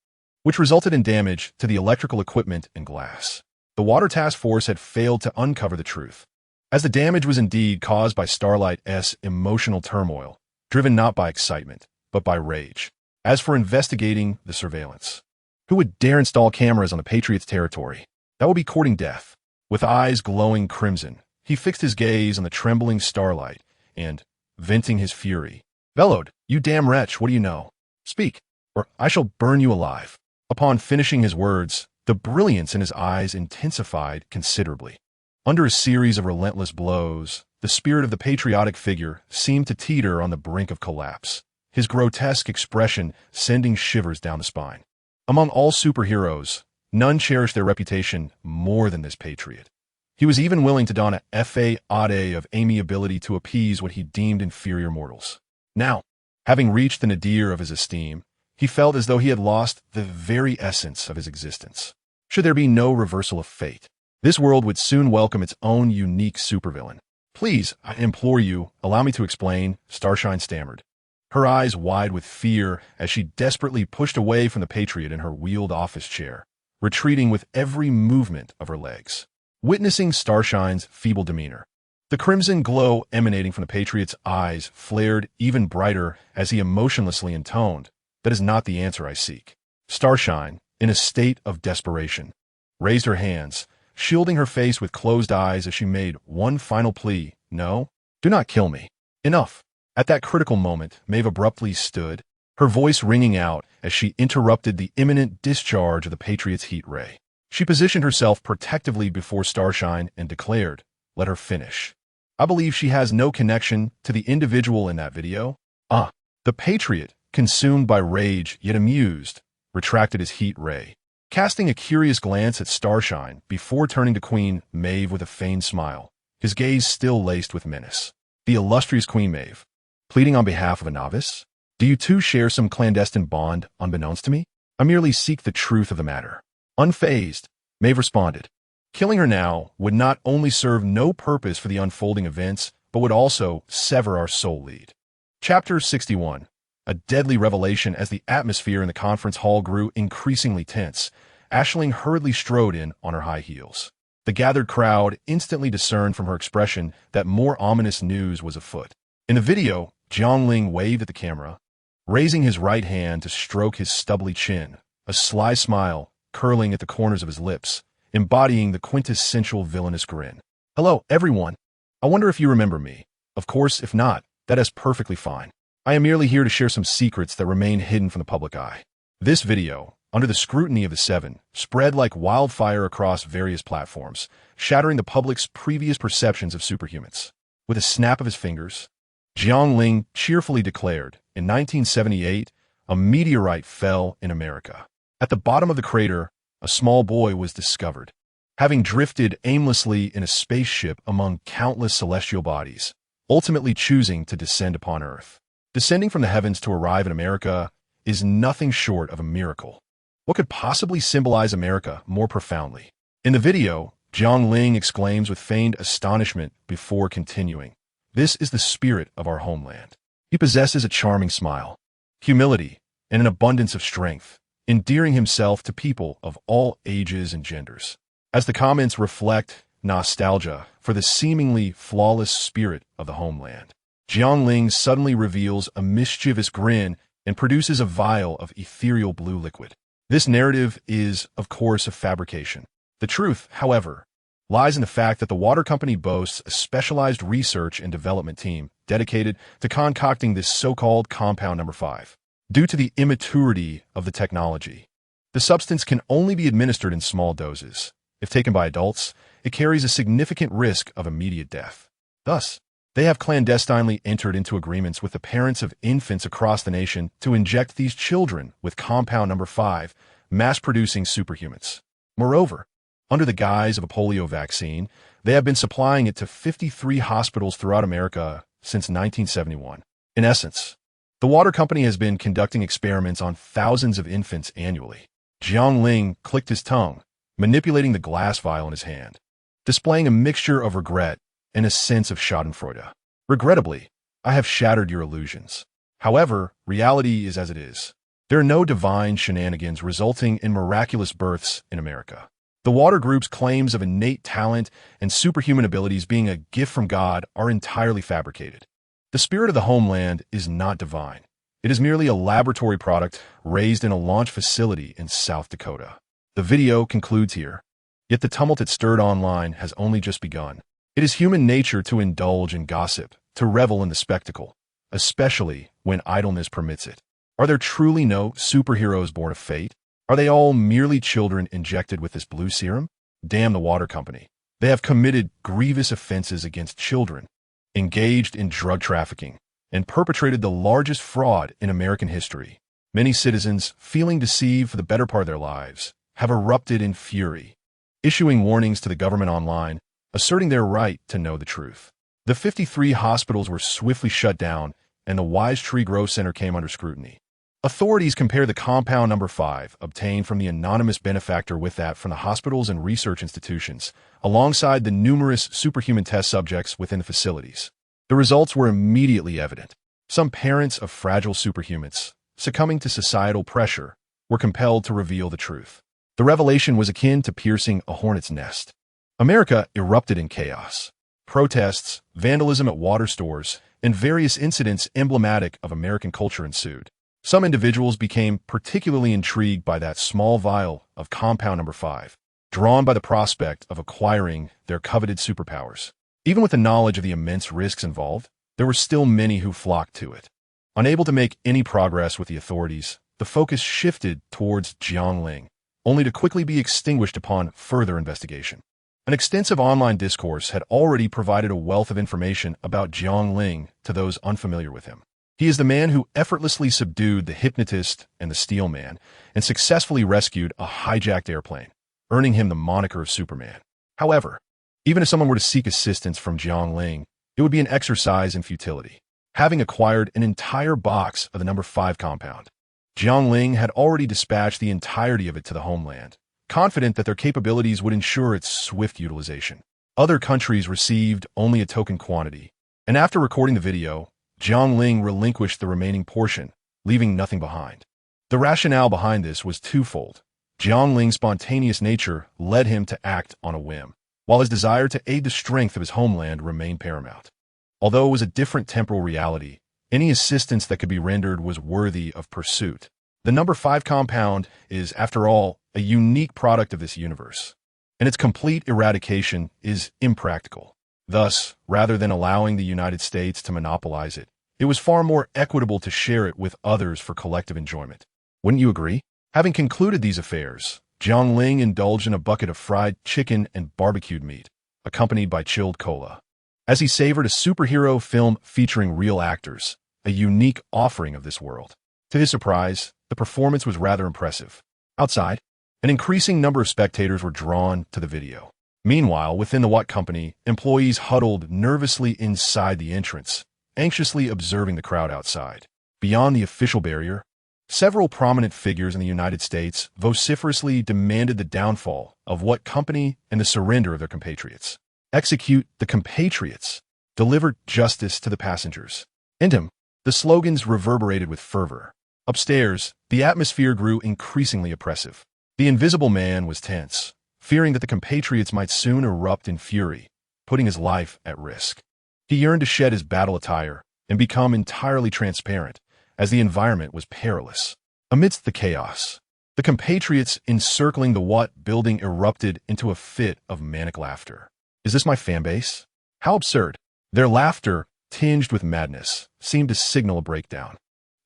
which resulted in damage to the electrical equipment and glass. The Water Task Force had failed to uncover the truth, as the damage was indeed caused by Starlight's emotional turmoil, driven not by excitement, but by rage. As for investigating the surveillance, who would dare install cameras on the Patriots' territory? That would be courting death. With eyes glowing crimson, he fixed his gaze on the trembling Starlight and, venting his fury, bellowed, "You damn wretch, what do you know? Speak, or I shall burn you alive." Upon finishing his words, the brilliance in his eyes intensified considerably. Under a series of relentless blows, the spirit of the patriotic figure seemed to teeter on the brink of collapse, his grotesque expression sending shivers down the spine. Among all superheroes, none cherished their reputation more than this patriot. He was even willing to don a facade of amiability to appease what he deemed inferior mortals. Now, having reached the nadir of his esteem, he felt as though he had lost the very essence of his existence. Should there be no reversal of fate, this world would soon welcome its own unique supervillain. "Please, I implore you, allow me to explain," Starshine stammered, her eyes wide with fear as she desperately pushed away from the Patriot in her wheeled office chair, retreating with every movement of her legs. Witnessing Starshine's feeble demeanor, the crimson glow emanating from the Patriot's eyes flared even brighter as he emotionlessly intoned, "That is not the answer I seek." Starshine, in a state of desperation, raised her hands, shielding her face with closed eyes as she made one final plea. "No, do not kill me. Enough." At that critical moment, Maeve abruptly stood, her voice ringing out as she interrupted the imminent discharge of the Patriot's heat ray. She positioned herself protectively before Starshine and declared, "Let her finish. I believe she has no connection to the individual in that video." The Patriot, consumed by rage yet amused, retracted his heat ray, casting a curious glance at Starshine before turning to Queen Maeve with a feigned smile, his gaze still laced with menace. "The illustrious Queen Maeve, pleading on behalf of a novice? Do you two share some clandestine bond unbeknownst to me? I merely seek the truth of the matter." Unfazed, Maeve responded. Killing her now would not only serve no purpose for the unfolding events, but would also sever our soul lead. Chapter 61. A deadly revelation. As the atmosphere in the conference hall grew increasingly tense, Aisling hurriedly strode in on her high heels. The gathered crowd instantly discerned from her expression that more ominous news was afoot. In the video, Jiang Ling waved at the camera, raising his right hand to stroke his stubbly chin, a sly smile curling at the corners of his lips, embodying the quintessential villainous grin. "Hello, everyone. I wonder if you remember me. Of course, if not, that is perfectly fine. I am merely here to share some secrets that remain hidden from the public eye." This video, under the scrutiny of the 7, spread like wildfire across various platforms, shattering the public's previous perceptions of superhumans. With a snap of his fingers, Jiang Ling cheerfully declared, in 1978, a meteorite fell in America. At the bottom of the crater, a small boy was discovered, having drifted aimlessly in a spaceship among countless celestial bodies, ultimately choosing to descend upon Earth. Descending from the heavens to arrive in America is nothing short of a miracle. What could possibly symbolize America more profoundly? In the video, Jiang Ling exclaims with feigned astonishment before continuing, "This is the spirit of our homeland." He possesses a charming smile, humility, and an abundance of strength, endearing himself to people of all ages and genders. As the comments reflect nostalgia for the seemingly flawless spirit of the homeland, Jiang Ling suddenly reveals a mischievous grin and produces a vial of ethereal blue liquid. This narrative is, of course, a fabrication. The truth, however, lies in the fact that the water company boasts a specialized research and development team dedicated to concocting this so-called compound number 5. Due to the immaturity of the technology, the substance can only be administered in small doses. If taken by adults, it carries a significant risk of immediate death. Thus, they have clandestinely entered into agreements with the parents of infants across the nation to inject these children with compound number 5, mass-producing superhumans. Moreover, under the guise of a polio vaccine, they have been supplying it to 53 hospitals throughout America since 1971. In essence, the water company has been conducting experiments on thousands of infants annually. Jiang Ling clicked his tongue, manipulating the glass vial in his hand, displaying a mixture of regret and a sense of schadenfreude. "Regrettably, I have shattered your illusions. However, reality is as it is. There are no divine shenanigans resulting in miraculous births in America. The water group's claims of innate talent and superhuman abilities being a gift from God are entirely fabricated. The spirit of the homeland is not divine. It is merely a laboratory product raised in a launch facility in South Dakota." The video concludes here. Yet the tumult it stirred online has only just begun. It is human nature to indulge in gossip, to revel in the spectacle, especially when idleness permits it. Are there truly no superheroes born of fate? Are they all merely children injected with this blue serum? Damn the water company. They have committed grievous offenses against children, engaged in drug trafficking, and perpetrated the largest fraud in American history. Many citizens, feeling deceived for the better part of their lives, have erupted in fury, issuing warnings to the government online, asserting their right to know the truth. The 53 hospitals were swiftly shut down, and the Wise Tree Grove Center came under scrutiny. Authorities compare the compound number 5 obtained from the anonymous benefactor with that from the hospitals and research institutions, alongside the numerous superhuman test subjects within the facilities. The results were immediately evident. Some parents of fragile superhumans, succumbing to societal pressure, were compelled to reveal the truth. The revelation was akin to piercing a hornet's nest. America erupted in chaos. Protests, vandalism at water stores, and various incidents emblematic of American culture ensued. Some individuals became particularly intrigued by that small vial of compound number 5, drawn by the prospect of acquiring their coveted superpowers. Even with the knowledge of the immense risks involved, there were still many who flocked to it. Unable to make any progress with the authorities, the focus shifted towards Jiang Ling, only to quickly be extinguished upon further investigation. An extensive online discourse had already provided a wealth of information about Jiang Ling to those unfamiliar with him. He is the man who effortlessly subdued the hypnotist and the steel man and successfully rescued a hijacked airplane, earning him the moniker of Superman. However, even if someone were to seek assistance from Jiang Ling, it would be an exercise in futility. Having acquired an entire box of the number 5 compound, Jiang Ling had already dispatched the entirety of it to the homeland, confident that their capabilities would ensure its swift utilization. Other countries received only a token quantity, and after recording the video, Jiang Ling relinquished the remaining portion, leaving nothing behind. The rationale behind this was twofold. Jiang Ling's spontaneous nature led him to act on a whim, while his desire to aid the strength of his homeland remained paramount. Although it was a different temporal reality, any assistance that could be rendered was worthy of pursuit. The number 5 compound is, after all, a unique product of this universe, and its complete eradication is impractical. Thus, rather than allowing the United States to monopolize it, it was far more equitable to share it with others for collective enjoyment. Wouldn't you agree? Having concluded these affairs, Jiang Ling indulged in a bucket of fried chicken and barbecued meat, accompanied by chilled cola. as he savored a superhero film featuring real actors, a unique offering of this world. To his surprise, the performance was rather impressive. Outside, an increasing number of spectators were drawn to the video. Meanwhile, within the Watt Company, employees huddled nervously inside the entrance, anxiously observing the crowd outside. Beyond the official barrier, several prominent figures in the United States vociferously demanded the downfall of Watt Company and the surrender of their compatriots. Execute the compatriots. Deliver justice to the passengers. In him, the slogans reverberated with fervor. Upstairs, the atmosphere grew increasingly oppressive. The Invisible Man was tense, fearing that the compatriots might soon erupt in fury, putting his life at risk. He yearned to shed his battle attire and become entirely transparent, as the environment was perilous. Amidst the chaos, the compatriots encircling the Watt building erupted into a fit of manic laughter. Is this my fanbase? How absurd. Their laughter, tinged with madness, seemed to signal a breakdown,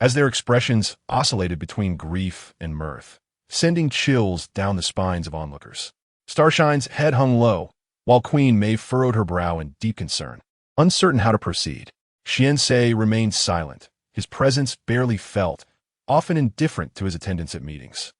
as their expressions oscillated between grief and mirth, sending chills down the spines of onlookers. Starshine's head hung low, while Queen Maeve furrowed her brow in deep concern. Uncertain how to proceed, Xianxie remained silent, his presence barely felt, often indifferent to his attendance at meetings.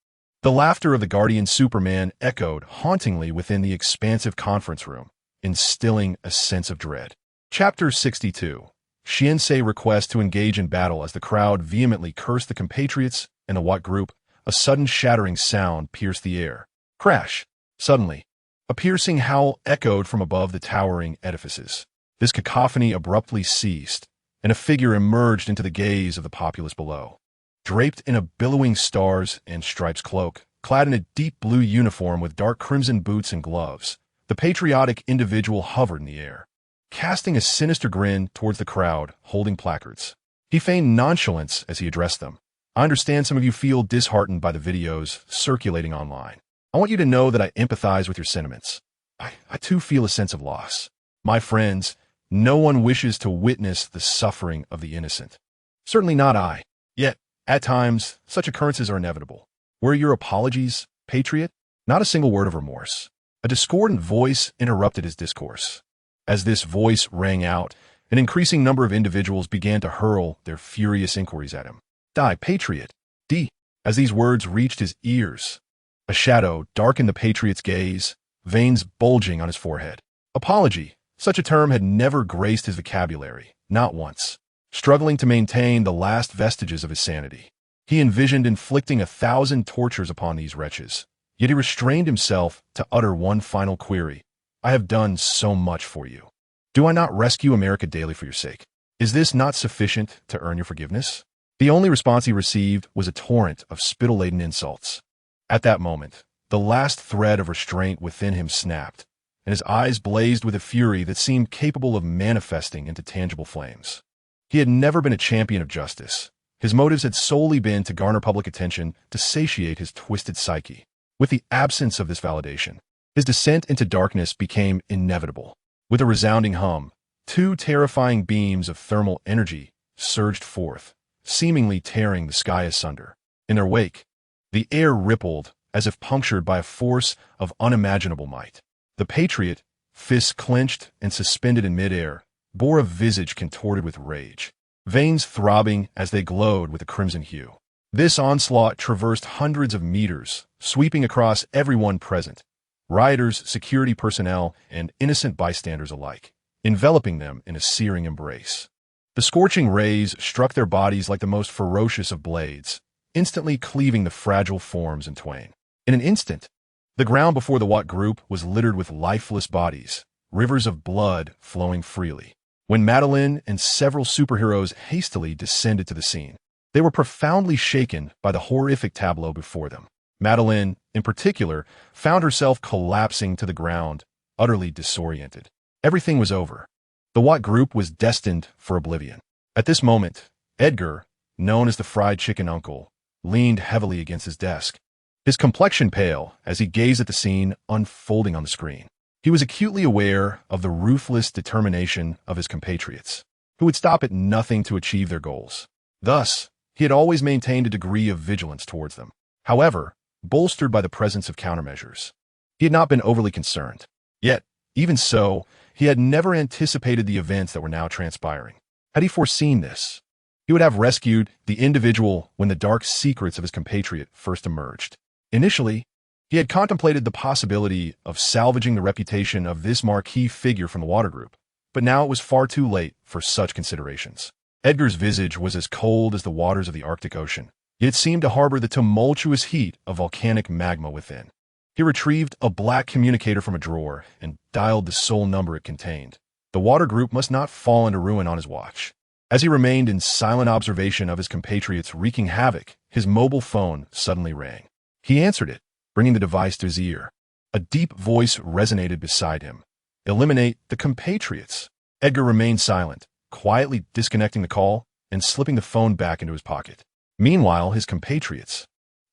The laughter of the Guardian Superman echoed hauntingly within the expansive conference room, instilling a sense of dread. Chapter 62. Xianxie requests to engage in battle as the crowd vehemently cursed the compatriots and the Watt group. A sudden shattering sound pierced the air. Crash! Suddenly, a piercing howl echoed from above the towering edifices. This cacophony abruptly ceased, and a figure emerged into the gaze of the populace below. Draped in a billowing stars and stripes cloak, clad in a deep blue uniform with dark crimson boots and gloves, the patriotic individual hovered in the air, casting a sinister grin towards the crowd, holding placards. He feigned nonchalance as he addressed them. I understand some of you feel disheartened by the videos circulating online. I want you to know that I empathize with your sentiments. I too feel a sense of loss. My friends, no one wishes to witness the suffering of the innocent. Certainly not I. Yet, at times, such occurrences are inevitable. Were your apologies, patriot? Not a single word of remorse. A discordant voice interrupted his discourse. As this voice rang out, an increasing number of individuals began to hurl their furious inquiries at him. Die, patriot! D. As these words reached his ears, a shadow darkened the patriot's gaze, veins bulging on his forehead. Apology. Such a term had never graced his vocabulary, not once. Struggling to maintain the last vestiges of his sanity, he envisioned inflicting 1,000 tortures upon these wretches. Yet he restrained himself to utter one final query. I have done so much for you. Do I not rescue America daily for your sake? Is this not sufficient to earn your forgiveness? The only response he received was a torrent of spittle-laden insults. At that moment, the last thread of restraint within him snapped, and his eyes blazed with a fury that seemed capable of manifesting into tangible flames. He had never been a champion of justice. His motives had solely been to garner public attention, to satiate his twisted psyche. With the absence of this validation, his descent into darkness became inevitable. With a resounding hum, two terrifying beams of thermal energy surged forth, seemingly tearing the sky asunder. In their wake, the air rippled as if punctured by a force of unimaginable might. The patriot, fists clenched and suspended in midair, bore a visage contorted with rage, veins throbbing as they glowed with a crimson hue. This onslaught traversed hundreds of meters, sweeping across everyone present, rioters, security personnel, and innocent bystanders alike, enveloping them in a searing embrace. The scorching rays struck their bodies like the most ferocious of blades, instantly cleaving the fragile forms in twain. In an instant, the ground before the Watt group was littered with lifeless bodies, rivers of blood flowing freely. When Madeline and several superheroes hastily descended to the scene, they were profoundly shaken by the horrific tableau before them. Madeline, in particular, found herself collapsing to the ground, utterly disoriented. Everything was over. The Watt group was destined for oblivion. At this moment, Edgar, known as the fried chicken uncle, leaned heavily against his desk, his complexion pale as he gazed at the scene unfolding on the screen. He was acutely aware of the ruthless determination of his compatriots, who would stop at nothing to achieve their goals. Thus, he had always maintained a degree of vigilance towards them. However, bolstered by the presence of countermeasures, he had not been overly concerned. Yet, even so, He had never anticipated the events that were now transpiring. Had he foreseen this, he would have rescued the individual when the dark secrets of his compatriot first emerged. Initially, he had contemplated the possibility of salvaging the reputation of this marquee figure from the water group, but now it was far too late for such considerations. Edgar's visage was as cold as the waters of the Arctic Ocean, yet it seemed to harbor the tumultuous heat of volcanic magma within. He retrieved a black communicator from a drawer and dialed the sole number it contained. The water group must not fall into ruin on his watch. As he remained in silent observation of his compatriots wreaking havoc, his mobile phone suddenly rang. He answered it, bringing the device to his ear. A deep voice resonated beside him. "Eliminate the compatriots." Edgar remained silent, quietly disconnecting the call and slipping the phone back into his pocket. Meanwhile, his compatriots,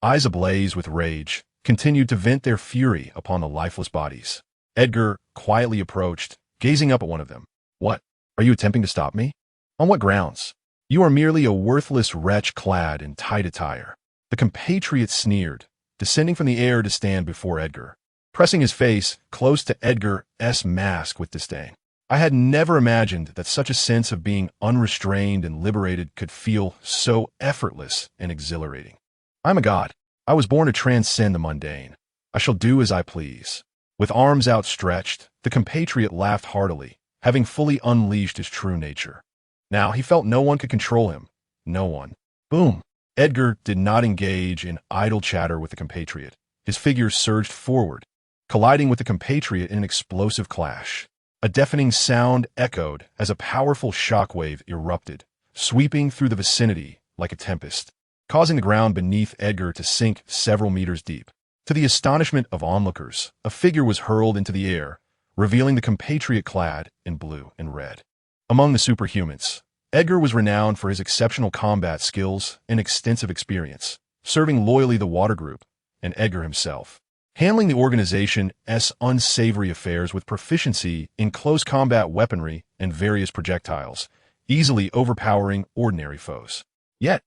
eyes ablaze with rage, continued to vent their fury upon the lifeless bodies. Edgar quietly approached, gazing up at one of them. "What? Are you attempting to stop me? On what grounds? You are merely a worthless wretch clad in tight attire." The compatriot sneered, descending from the air to stand before Edgar, pressing his face close to Edgar's mask with disdain. "I had never imagined that such a sense of being unrestrained and liberated could feel so effortless and exhilarating. I'm a god. I was born to transcend the mundane. I shall do as I please." With arms outstretched, the compatriot laughed heartily, having fully unleashed his true nature. Now he felt no one could control him. No one. Boom! Edgar did not engage in idle chatter with the compatriot. His figure surged forward, colliding with the compatriot in an explosive clash. A deafening sound echoed as a powerful shockwave erupted, sweeping through the vicinity like a tempest, causing the ground beneath Edgar to sink several meters deep. To the astonishment of onlookers, a figure was hurled into the air, revealing the compatriot clad in blue and red. Among the superhumans, Edgar was renowned for his exceptional combat skills and extensive experience, serving loyally the water group and Edgar himself, handling the organization's unsavory affairs with proficiency in close combat weaponry and various projectiles, easily overpowering ordinary foes. Yet,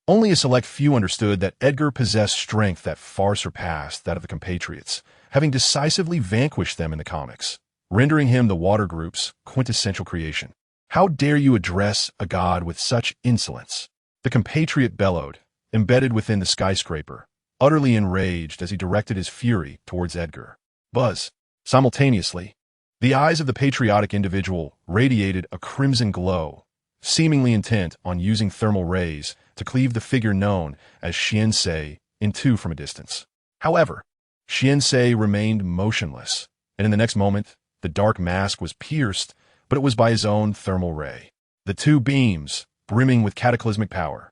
only a select few understood that Edgar possessed strength that far surpassed that of the compatriots, having decisively vanquished them in the comics, rendering him the water group's quintessential creation. "How dare you address a god with such insolence?" The compatriot bellowed, embedded within the skyscraper, utterly enraged as he directed his fury towards Edgar. Buzz. Simultaneously, the eyes of the patriotic individual radiated a crimson glow, seemingly intent on using thermal rays to cleave the figure known as Xiansei in two from a distance. However, Xiansei remained motionless, and in the next moment, the dark mask was pierced, but it was by his own thermal ray. The two beams, brimming with cataclysmic power,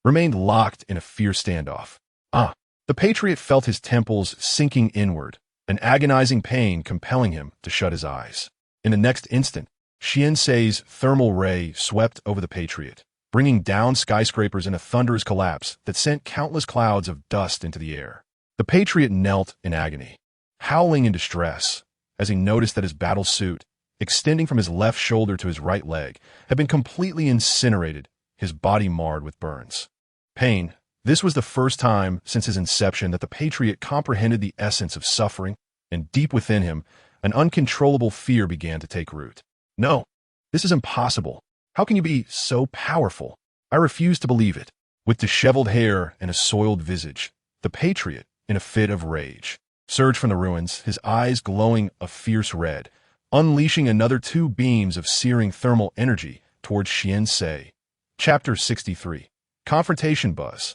remained locked in a fierce standoff. The patriot felt his temples sinking inward, an agonizing pain compelling him to shut his eyes. In the next instant, Xiansei's thermal ray swept over the patriot, bringing down skyscrapers in a thunderous collapse that sent countless clouds of dust into the air. The patriot knelt in agony, howling in distress, as he noticed that his battle suit, extending from his left shoulder to his right leg, had been completely incinerated, his body marred with burns. Pain. This was the first time since his inception that the patriot comprehended the essence of suffering, and deep within him, an uncontrollable fear began to take root. "No, this is impossible. How can you be so powerful? I refuse to believe it." With disheveled hair and a soiled visage, the patriot, in a fit of rage, surged from the ruins, his eyes glowing a fierce red, unleashing another two beams of searing thermal energy towards Xiansei. Chapter 63. Confrontation Buzz.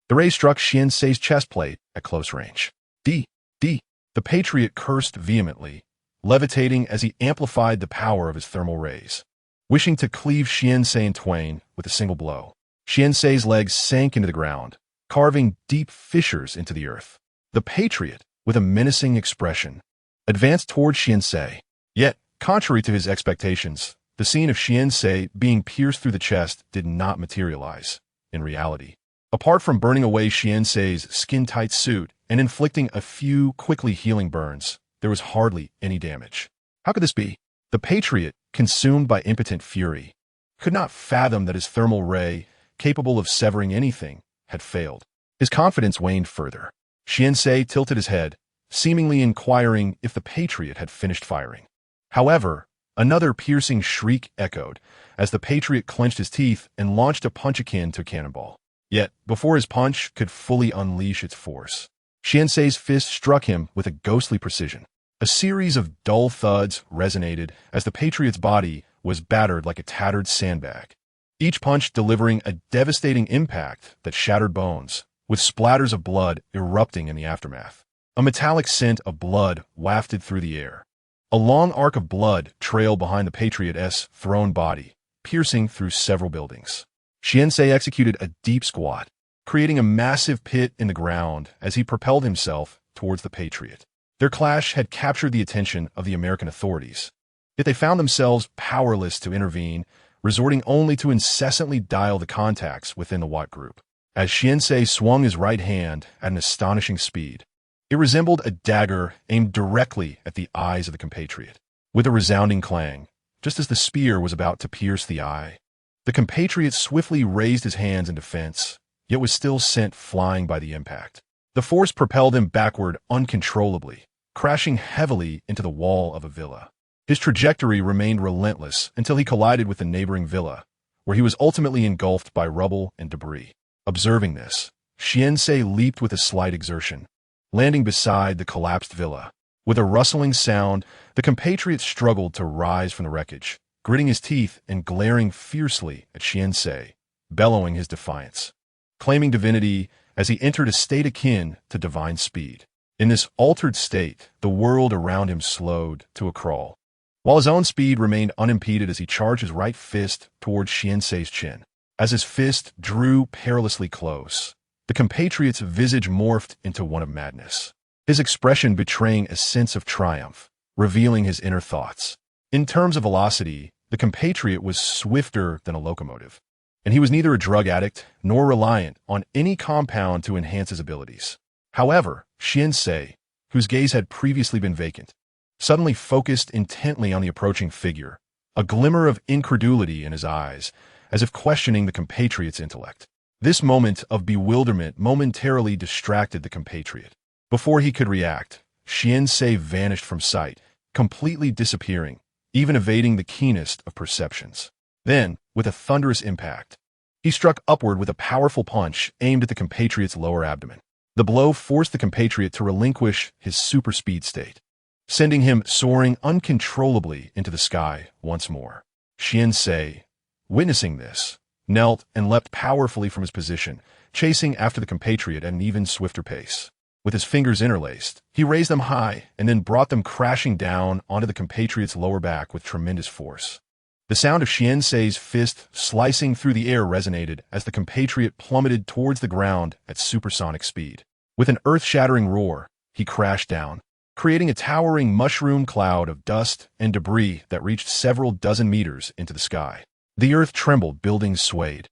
The ray struck Xiansei's chest plate at close range. D. The patriot cursed vehemently, levitating as he amplified the power of his thermal rays, wishing to cleave Xiansei in twain with a single blow. Xiansei's legs sank into the ground, carving deep fissures into the earth. The patriot, with a menacing expression, advanced toward Xiansei. Yet, contrary to his expectations, the scene of Xiansei being pierced through the chest did not materialize in reality. Apart from burning away Xiansei's skin-tight suit and inflicting a few quickly healing burns, there was hardly any damage. How could this be? The patriot, consumed by impotent fury, could not fathom that his thermal ray, capable of severing anything, had failed. His confidence waned further. Xiansei tilted his head, seemingly inquiring if the patriot had finished firing. However, Another piercing shriek echoed as the Patriot clenched his teeth and launched a punch akin to a cannonball. Yet, before his punch could fully unleash its force, Xiansei's fist struck him with a ghostly precision. A series of dull thuds resonated as the Patriot's body was battered like a tattered sandbag, each punch delivering a devastating impact that shattered bones, with splatters of blood erupting in the aftermath. A metallic scent of blood wafted through the air. A long arc of blood trailed behind the Patriot's thrown body, piercing through several buildings. Xiansei executed a deep squat, creating a massive pit in the ground as he propelled himself towards the Patriot. Their clash had captured the attention of the American authorities, yet they found themselves powerless to intervene, resorting only to incessantly dial the contacts within the Watt group. As Xiansei swung his right hand at an astonishing speed, it resembled a dagger aimed directly at the eyes of the compatriot. With a resounding clang, just as the spear was about to pierce the eye, the compatriot swiftly raised his hands in defense, yet was still sent flying by the impact. The force propelled him backward uncontrollably, crashing heavily into the wall of a villa. His trajectory remained relentless until he collided with the neighboring villa, where he was ultimately engulfed by rubble and debris. Observing this, Xiansei leaped with a slight exertion, landing beside the collapsed villa. With a rustling sound, the compatriot struggled to rise from the wreckage, gritting his teeth and glaring fiercely at Xiansei, bellowing his defiance, claiming divinity as he entered a state akin to divine speed. In this altered state, the world around him slowed to a crawl, while his own speed remained unimpeded as he charged his right fist towards Xiansei's chin. As his fist drew perilously close, the compatriot's visage morphed into one of madness, his expression betraying a sense of triumph, revealing his inner thoughts. In terms of velocity, the compatriot was swifter than a locomotive, and he was neither a drug addict nor reliant on any compound to enhance his abilities. However, Xiansei, whose gaze had previously been vacant, suddenly focused intently on the approaching figure, a glimmer of incredulity in his eyes, as if questioning the compatriot's intellect. This moment of bewilderment momentarily distracted the compatriot. Before he could react, Xiansei vanished from sight, completely disappearing, even evading the keenest of perceptions. Then, with a thunderous impact, he struck upward with a powerful punch aimed at the compatriot's lower abdomen. The blow forced the compatriot to relinquish his super-speed state, sending him soaring uncontrollably into the sky once more. Xiansei, witnessing this, knelt and leapt powerfully from his position, chasing after the compatriot at an even swifter pace. With his fingers interlaced, he raised them high and then brought them crashing down onto the compatriot's lower back with tremendous force. The sound of Xiansei's fist slicing through the air resonated as the compatriot plummeted towards the ground at supersonic speed. With an earth-shattering roar, he crashed down, creating a towering mushroom cloud of dust and debris that reached several dozen meters into the sky. The earth trembled, buildings swayed,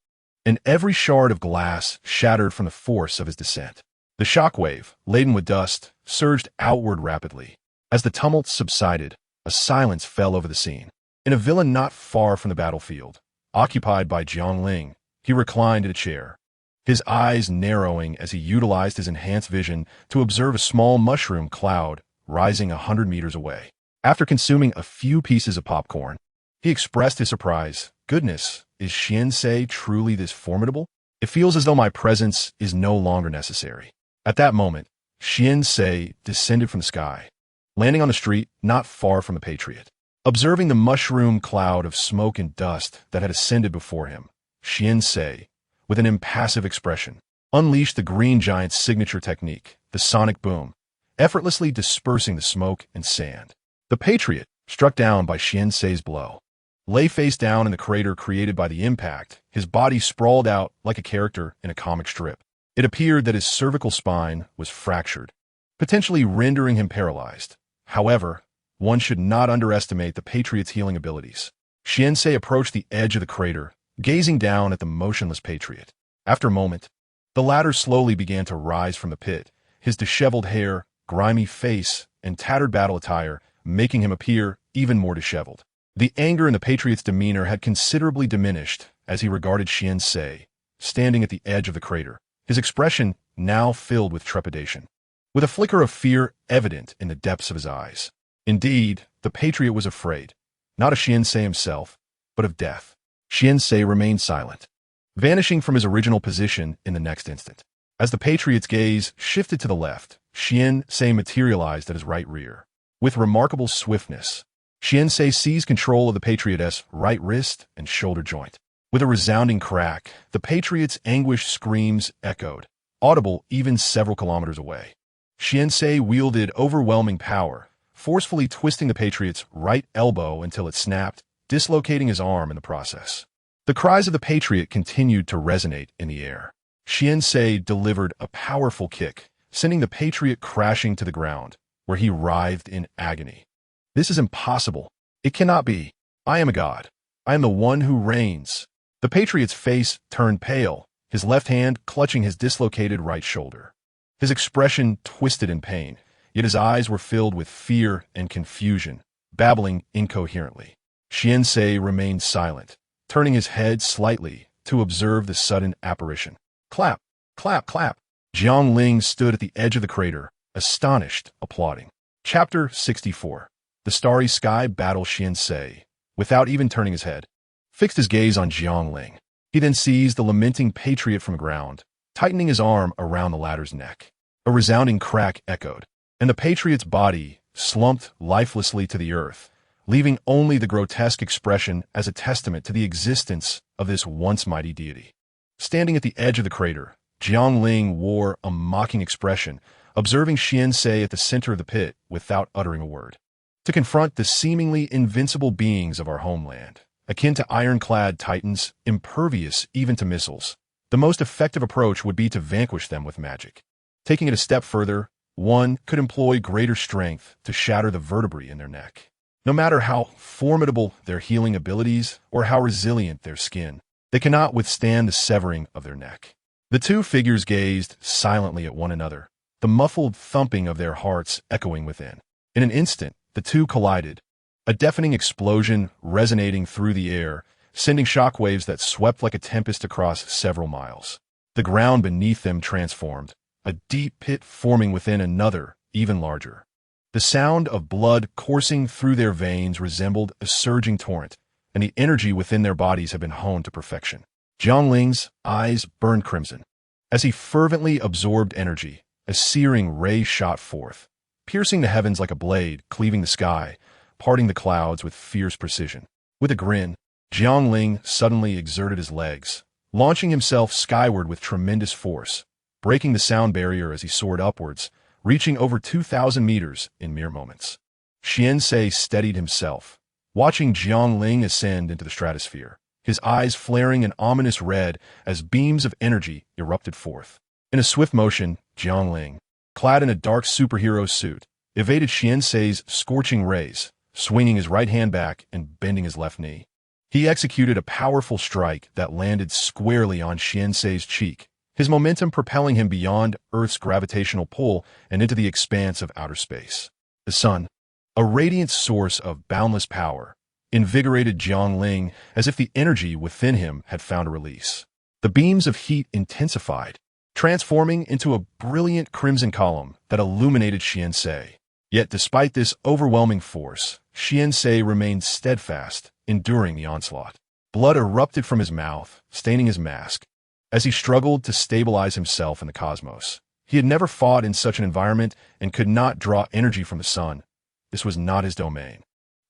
and every shard of glass shattered from the force of his descent. The shockwave, laden with dust, surged outward rapidly. As the tumult subsided, a silence fell over the scene. In a villa not far from the battlefield, occupied by Jiang Ling, he reclined in a chair, his eyes narrowing as he utilized his enhanced vision to observe a small mushroom cloud rising 100 meters away. After consuming a few pieces of popcorn, he expressed his surprise. Goodness, is Xiansei truly this formidable? It feels as though my presence is no longer necessary. At that moment, Xiansei descended from the sky, landing on the street not far from the Patriot. Observing the mushroom cloud of smoke and dust that had ascended before him, Xiansei, with an impassive expression, unleashed the Green Giant's signature technique, the sonic boom, effortlessly dispersing the smoke and sand. The Patriot, struck down by Xiansei's blow, lay face down in the crater created by the impact, his body sprawled out like a character in a comic strip. It appeared that his cervical spine was fractured, potentially rendering him paralyzed. However, one should not underestimate the Patriot's healing abilities. Xiansei approached the edge of the crater, gazing down at the motionless Patriot. After a moment, the latter slowly began to rise from the pit, his disheveled hair, grimy face, and tattered battle attire making him appear even more disheveled. The anger in the Patriot's demeanor had considerably diminished as he regarded Xiansei, standing at the edge of the crater, his expression now filled with trepidation, with a flicker of fear evident in the depths of his eyes. Indeed, the Patriot was afraid, not of Xian-sei himself, but of death. Xian-sei remained silent, vanishing from his original position in the next instant. As the Patriot's gaze shifted to the left, Xian-sei materialized at his right rear. With remarkable swiftness, Xian-sei seized control of the Patriot's right wrist and shoulder joint. With a resounding crack, the Patriot's anguished screams echoed, audible even several kilometers away. Xian-sei wielded overwhelming power, forcefully twisting the Patriot's right elbow until it snapped, dislocating his arm in the process. The cries of the Patriot continued to resonate in the air. Xian-sei delivered a powerful kick, sending the Patriot crashing to the ground, where he writhed in agony. "This is impossible. It cannot be. I am a god. I am the one who reigns." The Patriot's face turned pale, his left hand clutching his dislocated right shoulder. His expression twisted in pain, yet his eyes were filled with fear and confusion, babbling incoherently. Xian-sei remained silent, turning his head slightly to observe the sudden apparition. Clap, clap, clap. Jiang Ling stood at the edge of the crater, astonished, applauding. Chapter 64. The starry sky battles Xian-sei, without even turning his head, fixed his gaze on Jiang Ling. He then seized the lamenting Patriot from the ground, tightening his arm around the latter's neck. A resounding crack echoed, and the Patriot's body slumped lifelessly to the earth, leaving only the grotesque expression as a testament to the existence of this once mighty deity. Standing at the edge of the crater, Jiang Ling wore a mocking expression, observing Xian-sei at the center of the pit without uttering a word. To confront the seemingly invincible beings of our homeland, akin to ironclad titans, impervious even to missiles, the most effective approach would be to vanquish them with magic. Taking it a step further, one could employ greater strength to shatter the vertebrae in their neck. No matter how formidable their healing abilities or how resilient their skin, they cannot withstand the severing of their neck. The two figures gazed silently at one another, the muffled thumping of their hearts echoing within. In an instant, the two collided, a deafening explosion resonating through the air, sending shockwaves that swept like a tempest across several miles. The ground beneath them transformed, a deep pit forming within another, even larger. The sound of blood coursing through their veins resembled a surging torrent, and the energy within their bodies had been honed to perfection. Jiang Ling's eyes burned crimson. As he fervently absorbed energy, a searing ray shot forth, piercing the heavens like a blade, cleaving the sky, parting the clouds with fierce precision. With a grin, Jiang Ling suddenly exerted his legs, launching himself skyward with tremendous force, breaking the sound barrier as he soared upwards, reaching over 2,000 meters in mere moments. Xian-sei steadied himself, watching Jiang Ling ascend into the stratosphere, his eyes flaring an ominous red as beams of energy erupted forth. In a swift motion, Jiang Ling, clad in a dark superhero suit, evaded Xian-sei's scorching rays, swinging his right hand back and bending his left knee. He executed a powerful strike that landed squarely on Xian-sei's cheek, his momentum propelling him beyond Earth's gravitational pull and into the expanse of outer space. The sun, a radiant source of boundless power, invigorated Jiang Ling as if the energy within him had found a release. The beams of heat intensified, transforming into a brilliant crimson column that illuminated Xian-sei. Yet despite this overwhelming force, Xian-sei remained steadfast, enduring the onslaught. Blood erupted from his mouth, staining his mask. As he struggled to stabilize himself in the cosmos, he had never fought in such an environment and could not draw energy from the sun. This was not his domain.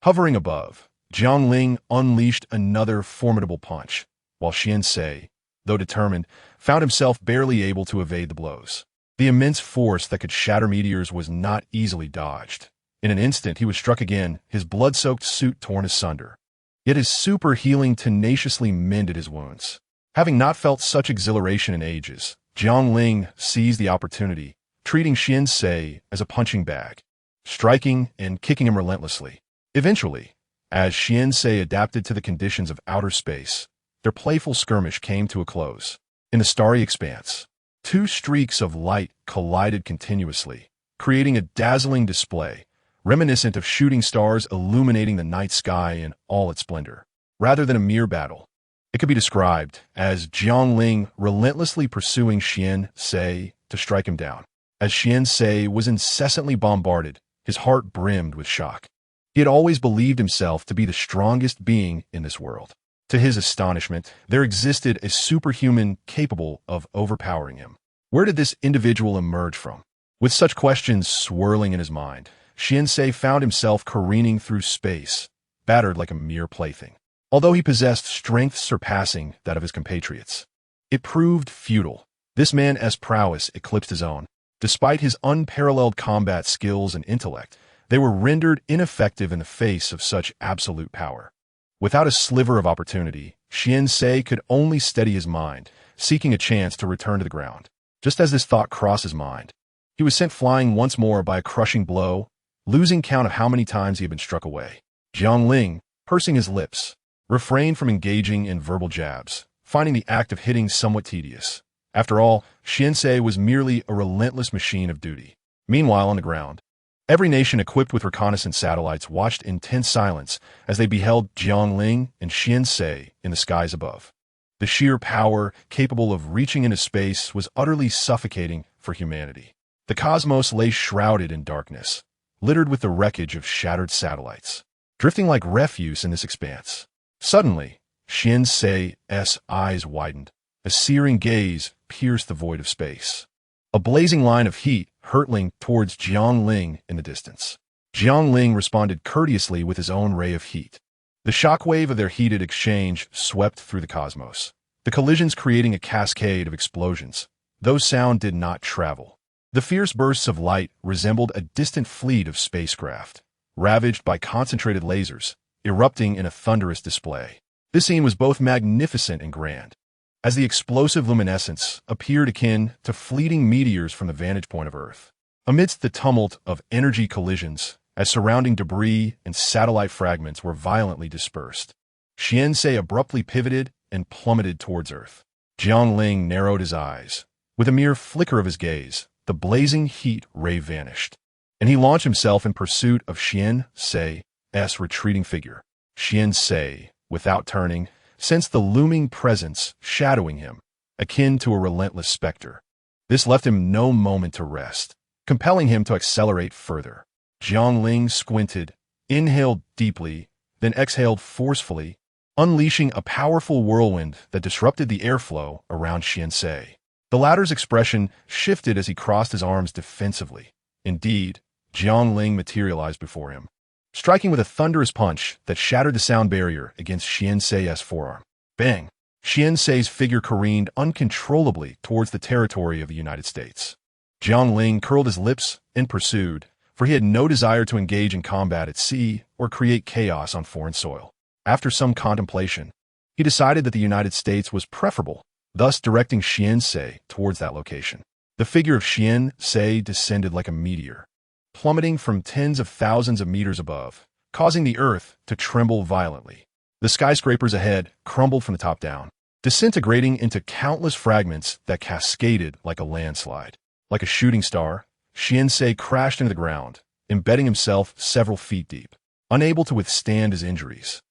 Hovering above, Jiang Ling unleashed another formidable punch, while Xian-sei, though determined, found himself barely able to evade the blows. The immense force that could shatter meteors was not easily dodged. In an instant, he was struck again, his blood-soaked suit torn asunder. Yet his super healing tenaciously mended his wounds. Having not felt such exhilaration in ages, Jiang Ling seized the opportunity, treating Xian-sei as a punching bag, striking and kicking him relentlessly. Eventually, as Xian-sei adapted to the conditions of outer space, their playful skirmish came to a close. In the starry expanse, two streaks of light collided continuously, creating a dazzling display, reminiscent of shooting stars illuminating the night sky in all its splendor. Rather than a mere battle, it could be described as Jiang Ling relentlessly pursuing Xian-sei to strike him down. As Xian-sei was incessantly bombarded, his heart brimmed with shock. He had always believed himself to be the strongest being in this world. To his astonishment, there existed a superhuman capable of overpowering him. Where did this individual emerge from? With such questions swirling in his mind, Xianxei found himself careening through space, battered like a mere plaything. Although he possessed strength surpassing that of his compatriots, it proved futile. This man's prowess eclipsed his own. Despite his unparalleled combat skills and intellect, they were rendered ineffective in the face of such absolute power. Without a sliver of opportunity, Xianxei could only steady his mind, seeking a chance to return to the ground. Just as this thought crossed his mind, he was sent flying once more by a crushing blow, losing count of how many times he had been struck away. Jiang Ling, pursing his lips, refrained from engaging in verbal jabs, finding the act of hitting somewhat tedious. After all, Xianxei was merely a relentless machine of duty. Meanwhile, on the ground, every nation equipped with reconnaissance satellites watched in tense silence as they beheld Jiang Ling and Xianxei in the skies above. The sheer power capable of reaching into space was utterly suffocating for humanity. The cosmos lay shrouded in darkness, littered with the wreckage of shattered satellites, drifting like refuse in this expanse. Suddenly, Xianxei's eyes widened. A searing gaze pierced the void of space. A blazing line of heat hurtling towards Jiang Ling in the distance. Jiang Ling responded courteously with his own ray of heat. The shockwave of their heated exchange swept through the cosmos, the collisions creating a cascade of explosions, though sound did not travel. The fierce bursts of light resembled a distant fleet of spacecraft, ravaged by concentrated lasers, erupting in a thunderous display. This scene was both magnificent and grand, as the explosive luminescence appeared akin to fleeting meteors from the vantage point of Earth. Amidst the tumult of energy collisions, as surrounding debris and satellite fragments were violently dispersed, Xianxei abruptly pivoted and plummeted towards Earth. Jiang Ling narrowed his eyes. With a mere flicker of his gaze, the blazing heat ray vanished, and he launched himself in pursuit of Xianxei's retreating figure. Xianxei, without turning, sensed the looming presence shadowing him, akin to a relentless specter. This left him no moment to rest, compelling him to accelerate further. Jiang Ling squinted, inhaled deeply, then exhaled forcefully, unleashing a powerful whirlwind that disrupted the airflow around Xianxei. The latter's expression shifted as he crossed his arms defensively. Indeed, Jiang Ling materialized before him, striking with a thunderous punch that shattered the sound barrier against Xianxei's forearm. Bang! Xianxei's figure careened uncontrollably towards the territory of the United States. Jiang Ling curled his lips and pursued, for he had no desire to engage in combat at sea or create chaos on foreign soil. After some contemplation, he decided that the United States was preferable, thus directing Xianxei towards that location. The figure of Xianxei descended like a meteor, plummeting from tens of thousands of meters above, causing the earth to tremble violently. The skyscrapers ahead crumbled from the top down, disintegrating into countless fragments that cascaded like a landslide. Like a shooting star, Xianxei crashed into the ground, embedding himself several feet deep. Unable to withstand his injuries,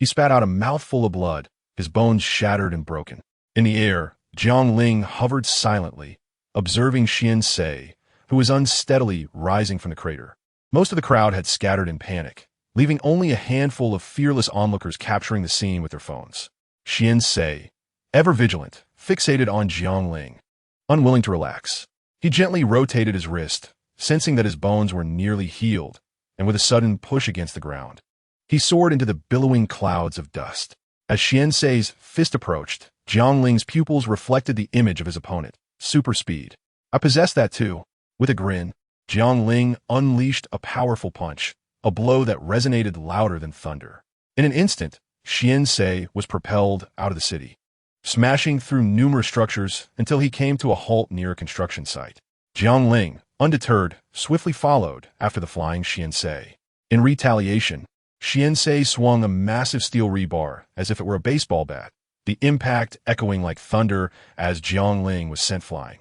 he spat out a mouthful of blood, his bones shattered and broken. In the air, Jiang Ling hovered silently, observing Xianxei, who was unsteadily rising from the crater. Most of the crowd had scattered in panic, leaving only a handful of fearless onlookers capturing the scene with their phones. Xianxei, ever vigilant, fixated on Jiang Ling, unwilling to relax. He gently rotated his wrist, sensing that his bones were nearly healed, and with a sudden push against the ground, he soared into the billowing clouds of dust. As Xianxei's fist approached, Jiang Ling's pupils reflected the image of his opponent, super speed. I possess that too. With a grin, Jiang Ling unleashed a powerful punch, a blow that resonated louder than thunder. In an instant, Xianxei was propelled out of the city, smashing through numerous structures until he came to a halt near a construction site. Jiang Ling, undeterred, swiftly followed after the flying Xianxei. In retaliation, Xianxei swung a massive steel rebar as if it were a baseball bat, the impact echoing like thunder as Jiang Ling was sent flying.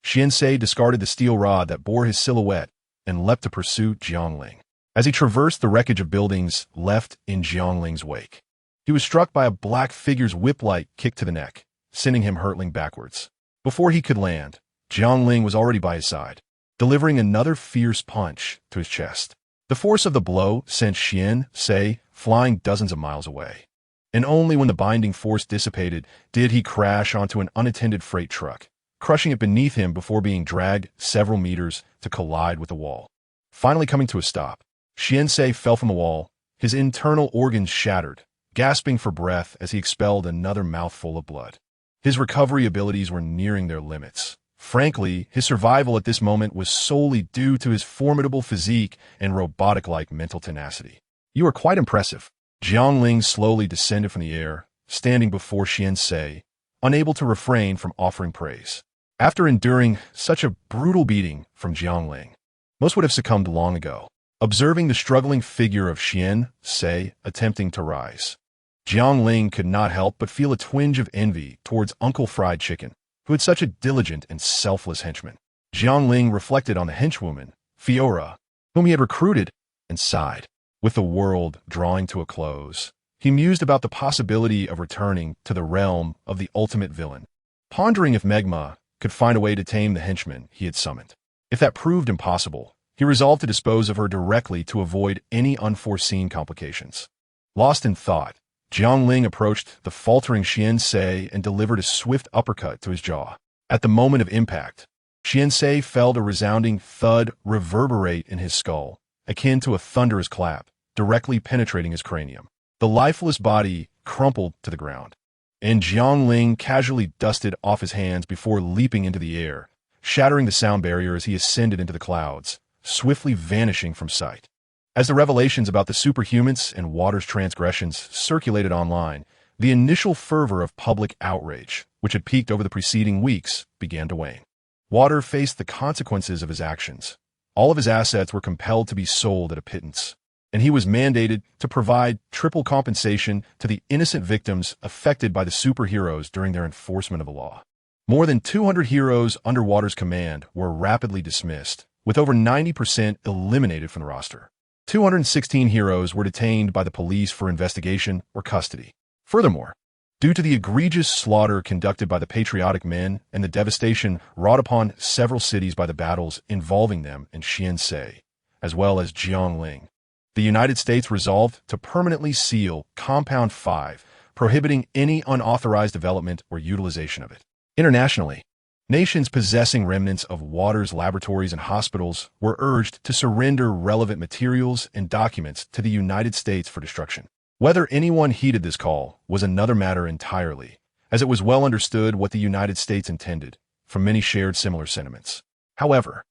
Xianxei discarded the steel rod that bore his silhouette and leapt to pursue Jiang Ling. As he traversed the wreckage of buildings left in Jiang Ling's wake, he was struck by a black figure's whip-like kick to the neck, sending him hurtling backwards. Before he could land, Jiang Ling was already by his side, delivering another fierce punch to his chest. The force of the blow sent Xian Sei flying dozens of miles away. And only when the binding force dissipated did he crash onto an unattended freight truck, crushing it beneath him before being dragged several meters to collide with the wall. Finally coming to a stop, Xian Sei fell from the wall, his internal organs shattered, gasping for breath as he expelled another mouthful of blood. His recovery abilities were nearing their limits. Frankly, his survival at this moment was solely due to his formidable physique and robotic-like mental tenacity. "You are quite impressive." Jiang Ling slowly descended from the air, standing before Xian Sei, unable to refrain from offering praise. After enduring such a brutal beating from Jiang Ling, most would have succumbed long ago. Observing the struggling figure of Xian Sei attempting to rise, Jiang Ling could not help but feel a twinge of envy towards Uncle Fried Chicken, who had such a diligent and selfless henchman. Jiang Ling reflected on the henchwoman, Fiora, whom he had recruited, and sighed. With the world drawing to a close, he mused about the possibility of returning to the realm of the ultimate villain, pondering if Megamind could find a way to tame the henchman he had summoned. If that proved impossible, he resolved to dispose of her directly to avoid any unforeseen complications. Lost in thought, Jiang Ling approached the faltering Xian Sei and delivered a swift uppercut to his jaw. At the moment of impact, Xian Sei felt a resounding thud reverberate in his skull, akin to a thunderous clap, directly penetrating his cranium. The lifeless body crumpled to the ground, and Jiang Ling casually dusted off his hands before leaping into the air, shattering the sound barrier as he ascended into the clouds, swiftly vanishing from sight. As the revelations about the superhumans and Water's transgressions circulated online, the initial fervor of public outrage, which had peaked over the preceding weeks, began to wane. Water faced the consequences of his actions. All of his assets were compelled to be sold at a pittance, and he was mandated to provide triple compensation to the innocent victims affected by the superheroes during their enforcement of the law. More than 200 heroes under Water's command were rapidly dismissed, with over 90% eliminated from the roster. 216 heroes were detained by the police for investigation or custody. Furthermore, due to the egregious slaughter conducted by the patriotic men and the devastation wrought upon several cities by the battles involving them and Xian Sei, as well as Jiang Ling, the United States resolved to permanently seal Compound 5, prohibiting any unauthorized development or utilization of it. Internationally, nations possessing remnants of Water's laboratories and hospitals were urged to surrender relevant materials and documents to the United States for destruction. Whether anyone heeded this call was another matter entirely, as it was well understood what the United States intended, for many shared similar sentiments. However,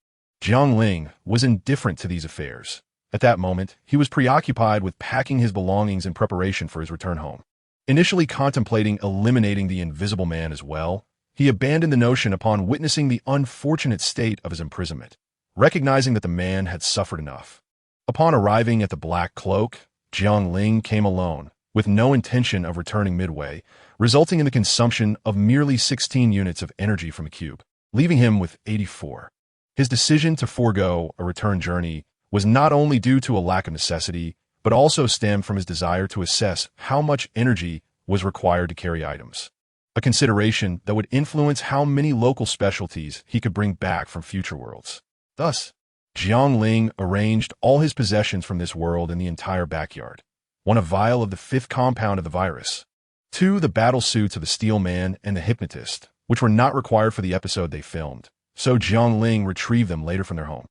Jiang Ling was indifferent to these affairs. At that moment, he was preoccupied with packing his belongings in preparation for his return home. Initially contemplating eliminating the Invisible Man as well, he abandoned the notion upon witnessing the unfortunate state of his imprisonment, recognizing that the man had suffered enough. Upon arriving at the Black Cloak, Jiang Ling came alone, with no intention of returning midway, resulting in the consumption of merely 16 units of energy from the cube, leaving him with 84. His decision to forego a return journey was not only due to a lack of necessity, but also stemmed from his desire to assess how much energy was required to carry items, a consideration that would influence how many local specialties he could bring back from future worlds. Thus, Jiang Ling arranged all his possessions from this world in the entire backyard. 1, a vial of the 5th compound of the virus. 2, the battle suits of the Steel Man and the Hypnotist, which were not required for the episode they filmed, so Jiang Ling retrieved them later from their home.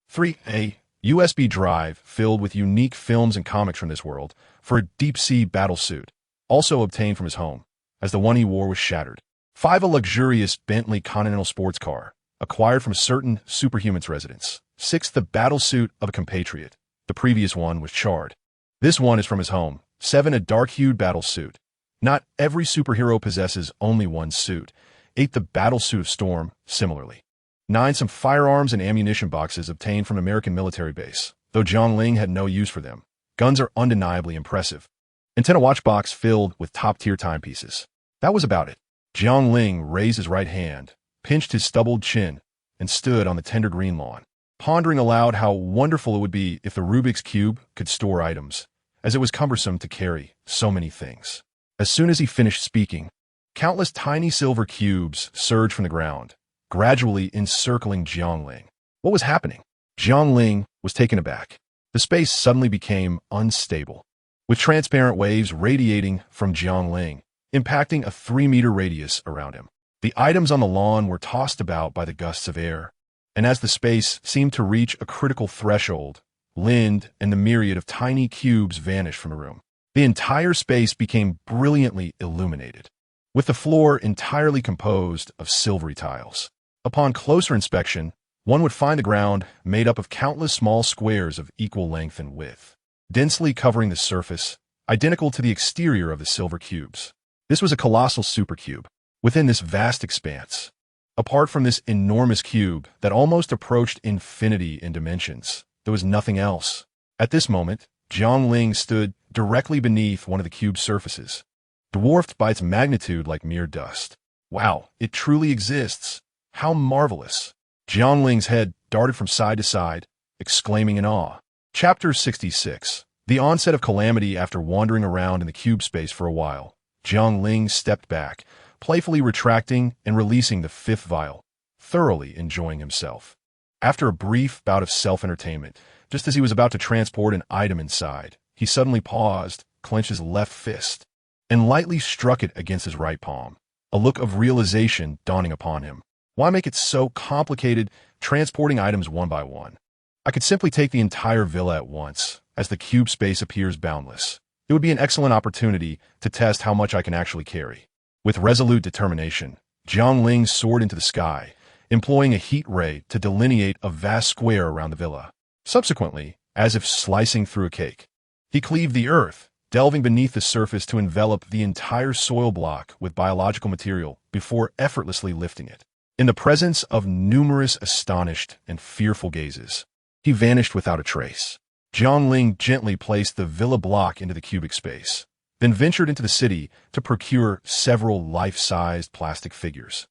3, a USB drive filled with unique films and comics from this world for a deep-sea battle suit, also obtained from his home, as the one he wore was shattered. 5, a luxurious Bentley Continental sports car, acquired from certain superhuman's residence. 6, the battle suit of a compatriot. The previous one was charred. This one is from his home. 7, a dark-hued battle suit. Not every superhero possesses only one suit. 8, the battle suit of Storm, similarly. 9, some firearms and ammunition boxes obtained from American military base, though Jiang Ling had no use for them. Guns are undeniably impressive. And 10, a watch box filled with top-tier timepieces. That was about it. Jiang Ling raised his right hand, pinched his stubbled chin, and stood on the tender green lawn, pondering aloud how wonderful it would be if the Rubik's Cube could store items, as it was cumbersome to carry so many things. As soon as he finished speaking, countless tiny silver cubes surged from the ground, gradually encircling Jiang Ling. What was happening? Jiang Ling was taken aback. The space suddenly became unstable, with transparent waves radiating from Jiang Ling, impacting a 3-meter radius around him. The items on the lawn were tossed about by the gusts of air, and as the space seemed to reach a critical threshold, Lind and the myriad of tiny cubes vanished from the room. The entire space became brilliantly illuminated, with the floor entirely composed of silvery tiles. Upon closer inspection, one would find the ground made up of countless small squares of equal length and width, densely covering the surface, identical to the exterior of the silver cubes. This was a colossal supercube within this vast expanse. Apart from this enormous cube that almost approached infinity in dimensions, there was nothing else. At this moment, Jiang Ling stood directly beneath one of the cube's surfaces, dwarfed by its magnitude like mere dust. Wow, it truly exists. How marvelous. Jiang Ling's head darted from side to side, exclaiming in awe. Chapter 66. The onset of calamity. After wandering around in the cube space for a while, Jiang Ling stepped back, playfully retracting and releasing the 5th vial, thoroughly enjoying himself. After a brief bout of self-entertainment, just as he was about to transport an item inside, he suddenly paused, clenched his left fist, and lightly struck it against his right palm, a look of realization dawning upon him. Why make it so complicated, transporting items one by one? I could simply take the entire villa at once, as the cube space appears boundless. It would be an excellent opportunity to test how much I can actually carry. With resolute determination, Jiang Ling soared into the sky, employing a heat ray to delineate a vast square around the villa. Subsequently, as if slicing through a cake, he cleaved the earth, delving beneath the surface to envelop the entire soil block with biological material before effortlessly lifting it. In the presence of numerous astonished and fearful gazes, he vanished without a trace. Jiang Ling gently placed the villa block into the cubic space, then ventured into the city to procure several life-sized plastic figures,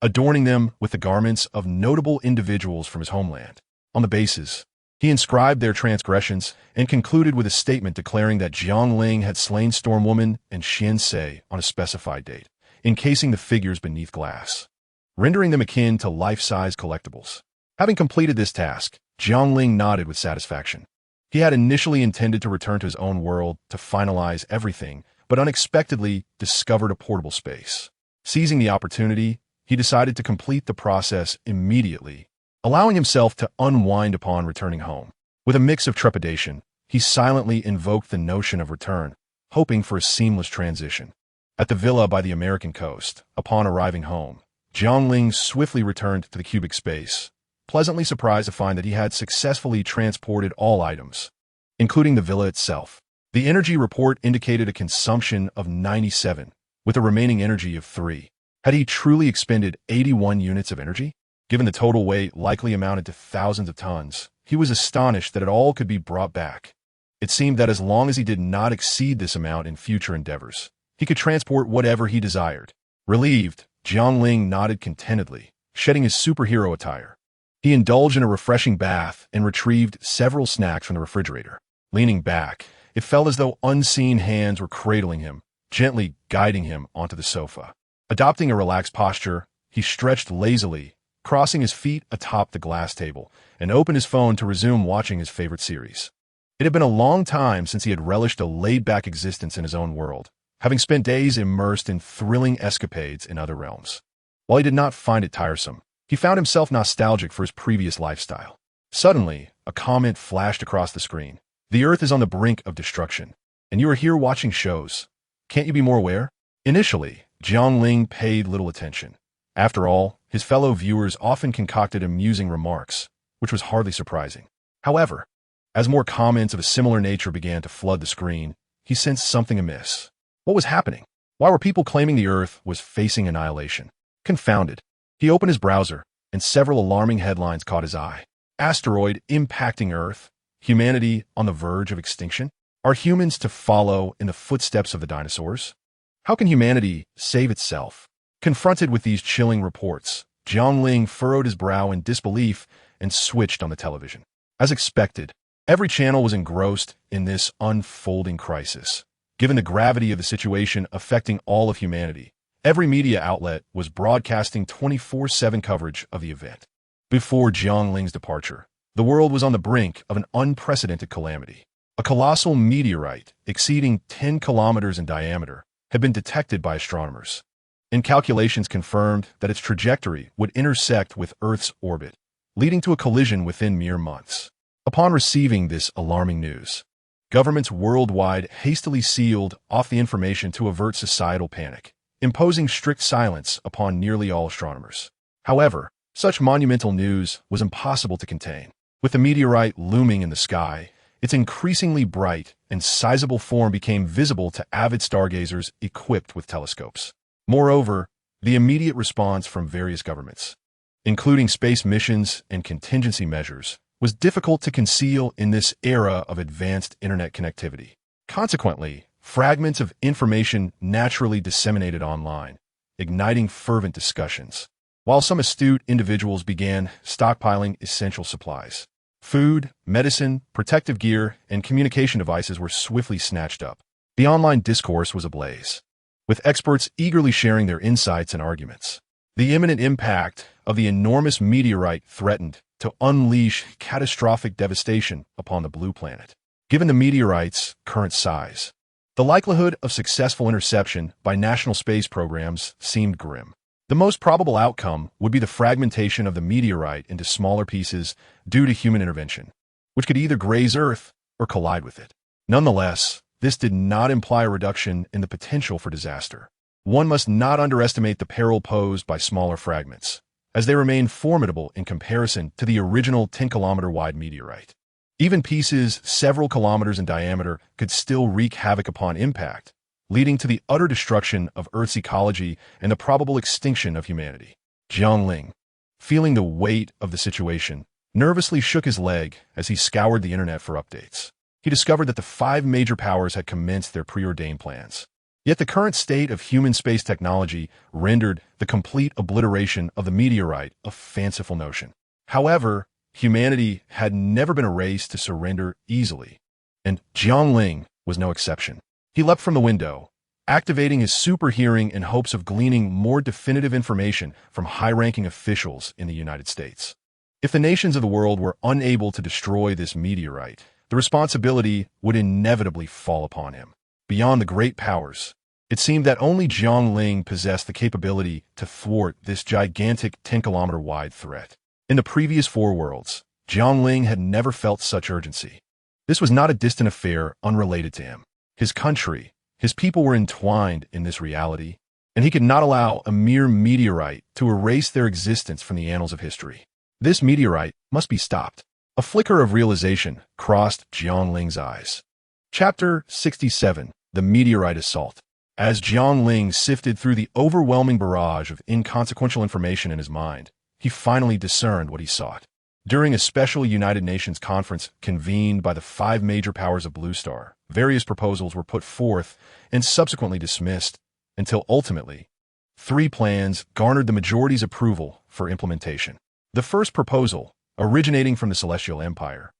adorning them with the garments of notable individuals from his homeland. On the basis, he inscribed their transgressions and concluded with a statement declaring that Jiang Ling had slain Stormwoman and Xian Se on a specified date, encasing the figures beneath glass, rendering them akin to life-size collectibles. Having completed this task, Jiang Ling nodded with satisfaction. He had initially intended to return to his own world to finalize everything, but unexpectedly discovered a portable space. Seizing the opportunity, he decided to complete the process immediately, allowing himself to unwind upon returning home. With a mix of trepidation, he silently invoked the notion of return, hoping for a seamless transition. At the villa by the American coast, upon arriving home, Jiang Ling swiftly returned to the cubic space, pleasantly surprised to find that he had successfully transported all items, including the villa itself. The energy report indicated a consumption of 97, with a remaining energy of 3. Had he truly expended 81 units of energy? Given the total weight likely amounted to thousands of tons, he was astonished that it all could be brought back. It seemed that as long as he did not exceed this amount in future endeavors, he could transport whatever he desired. Relieved, Jiang Ling nodded contentedly, shedding his superhero attire. He indulged in a refreshing bath and retrieved several snacks from the refrigerator. Leaning back, it felt as though unseen hands were cradling him, gently guiding him onto the sofa. Adopting a relaxed posture, he stretched lazily, crossing his feet atop the glass table, and opened his phone to resume watching his favorite series. It had been a long time since he had relished a laid-back existence in his own world, having spent days immersed in thrilling escapades in other realms. While he did not find it tiresome, he found himself nostalgic for his previous lifestyle. Suddenly, a comment flashed across the screen. The Earth is on the brink of destruction, and you are here watching shows. Can't you be more aware? Initially, Jiang Ling paid little attention. After all, his fellow viewers often concocted amusing remarks, which was hardly surprising. However, as more comments of a similar nature began to flood the screen, he sensed something amiss. What was happening? Why were people claiming the Earth was facing annihilation? Confounded, he opened his browser, and several alarming headlines caught his eye. Asteroid impacting Earth. Humanity on the verge of extinction? Are humans to follow in the footsteps of the dinosaurs? How can humanity save itself? Confronted with these chilling reports, Jiang Ling furrowed his brow in disbelief and switched on the television. As expected, every channel was engrossed in this unfolding crisis. Given the gravity of the situation affecting all of humanity, every media outlet was broadcasting 24/7 coverage of the event. Before Jiang Ling's departure, The world was on the brink of an unprecedented calamity. A colossal meteorite, exceeding 10 kilometers in diameter, had been detected by astronomers, and calculations confirmed that its trajectory would intersect with Earth's orbit, leading to a collision within mere months. Upon receiving this alarming news, governments worldwide hastily sealed off the information to avert societal panic, imposing strict silence upon nearly all astronomers. However, such monumental news was impossible to contain. With the meteorite looming in the sky, its increasingly bright and sizable form became visible to avid stargazers equipped with telescopes. Moreover, the immediate response from various governments, including space missions and contingency measures, was difficult to conceal in this era of advanced internet connectivity. Consequently, fragments of information naturally disseminated online, igniting fervent discussions, while some astute individuals began stockpiling essential supplies. Food, medicine, protective gear, and communication devices were swiftly snatched up. The online discourse was ablaze, with experts eagerly sharing their insights and arguments. The imminent impact of the enormous meteorite threatened to unleash catastrophic devastation upon the blue planet. Given the meteorite's current size, the likelihood of successful interception by national space programs seemed grim. The most probable outcome would be the fragmentation of the meteorite into smaller pieces due to human intervention, which could either graze Earth or collide with it. Nonetheless, this did not imply a reduction in the potential for disaster. One must not underestimate the peril posed by smaller fragments, as they remain formidable in comparison to the original 10-kilometer-wide meteorite. Even pieces several kilometers in diameter could still wreak havoc upon impact, leading to the utter destruction of Earth's ecology and the probable extinction of humanity. Jiang Ling, feeling the weight of the situation, nervously shook his leg as he scoured the internet for updates. He discovered that the 5 major powers had commenced their preordained plans. Yet the current state of human space technology rendered the complete obliteration of the meteorite a fanciful notion. However, humanity had never been a race to surrender easily, and Jiang Ling was no exception. He leapt from the window, activating his super hearing in hopes of gleaning more definitive information from high-ranking officials in the United States. If the nations of the world were unable to destroy this meteorite, the responsibility would inevitably fall upon him. Beyond the great powers, it seemed that only Jiang Ling possessed the capability to thwart this gigantic 10-kilometer-wide threat. In the previous 4 worlds, Jiang Ling had never felt such urgency. This was not a distant affair unrelated to him. His country, his people were entwined in this reality, and he could not allow a mere meteorite to erase their existence from the annals of history. This meteorite must be stopped. A flicker of realization crossed Jiang Ling's eyes. Chapter 67: The Meteorite Assault. As Jiang Ling sifted through the overwhelming barrage of inconsequential information in his mind, he finally discerned what he sought. During a special United Nations conference convened by the 5 major powers of Blue Star, various proposals were put forth and subsequently dismissed until ultimately 3 plans garnered the majority's approval for implementation. The first proposal, originating from the Celestial Empire,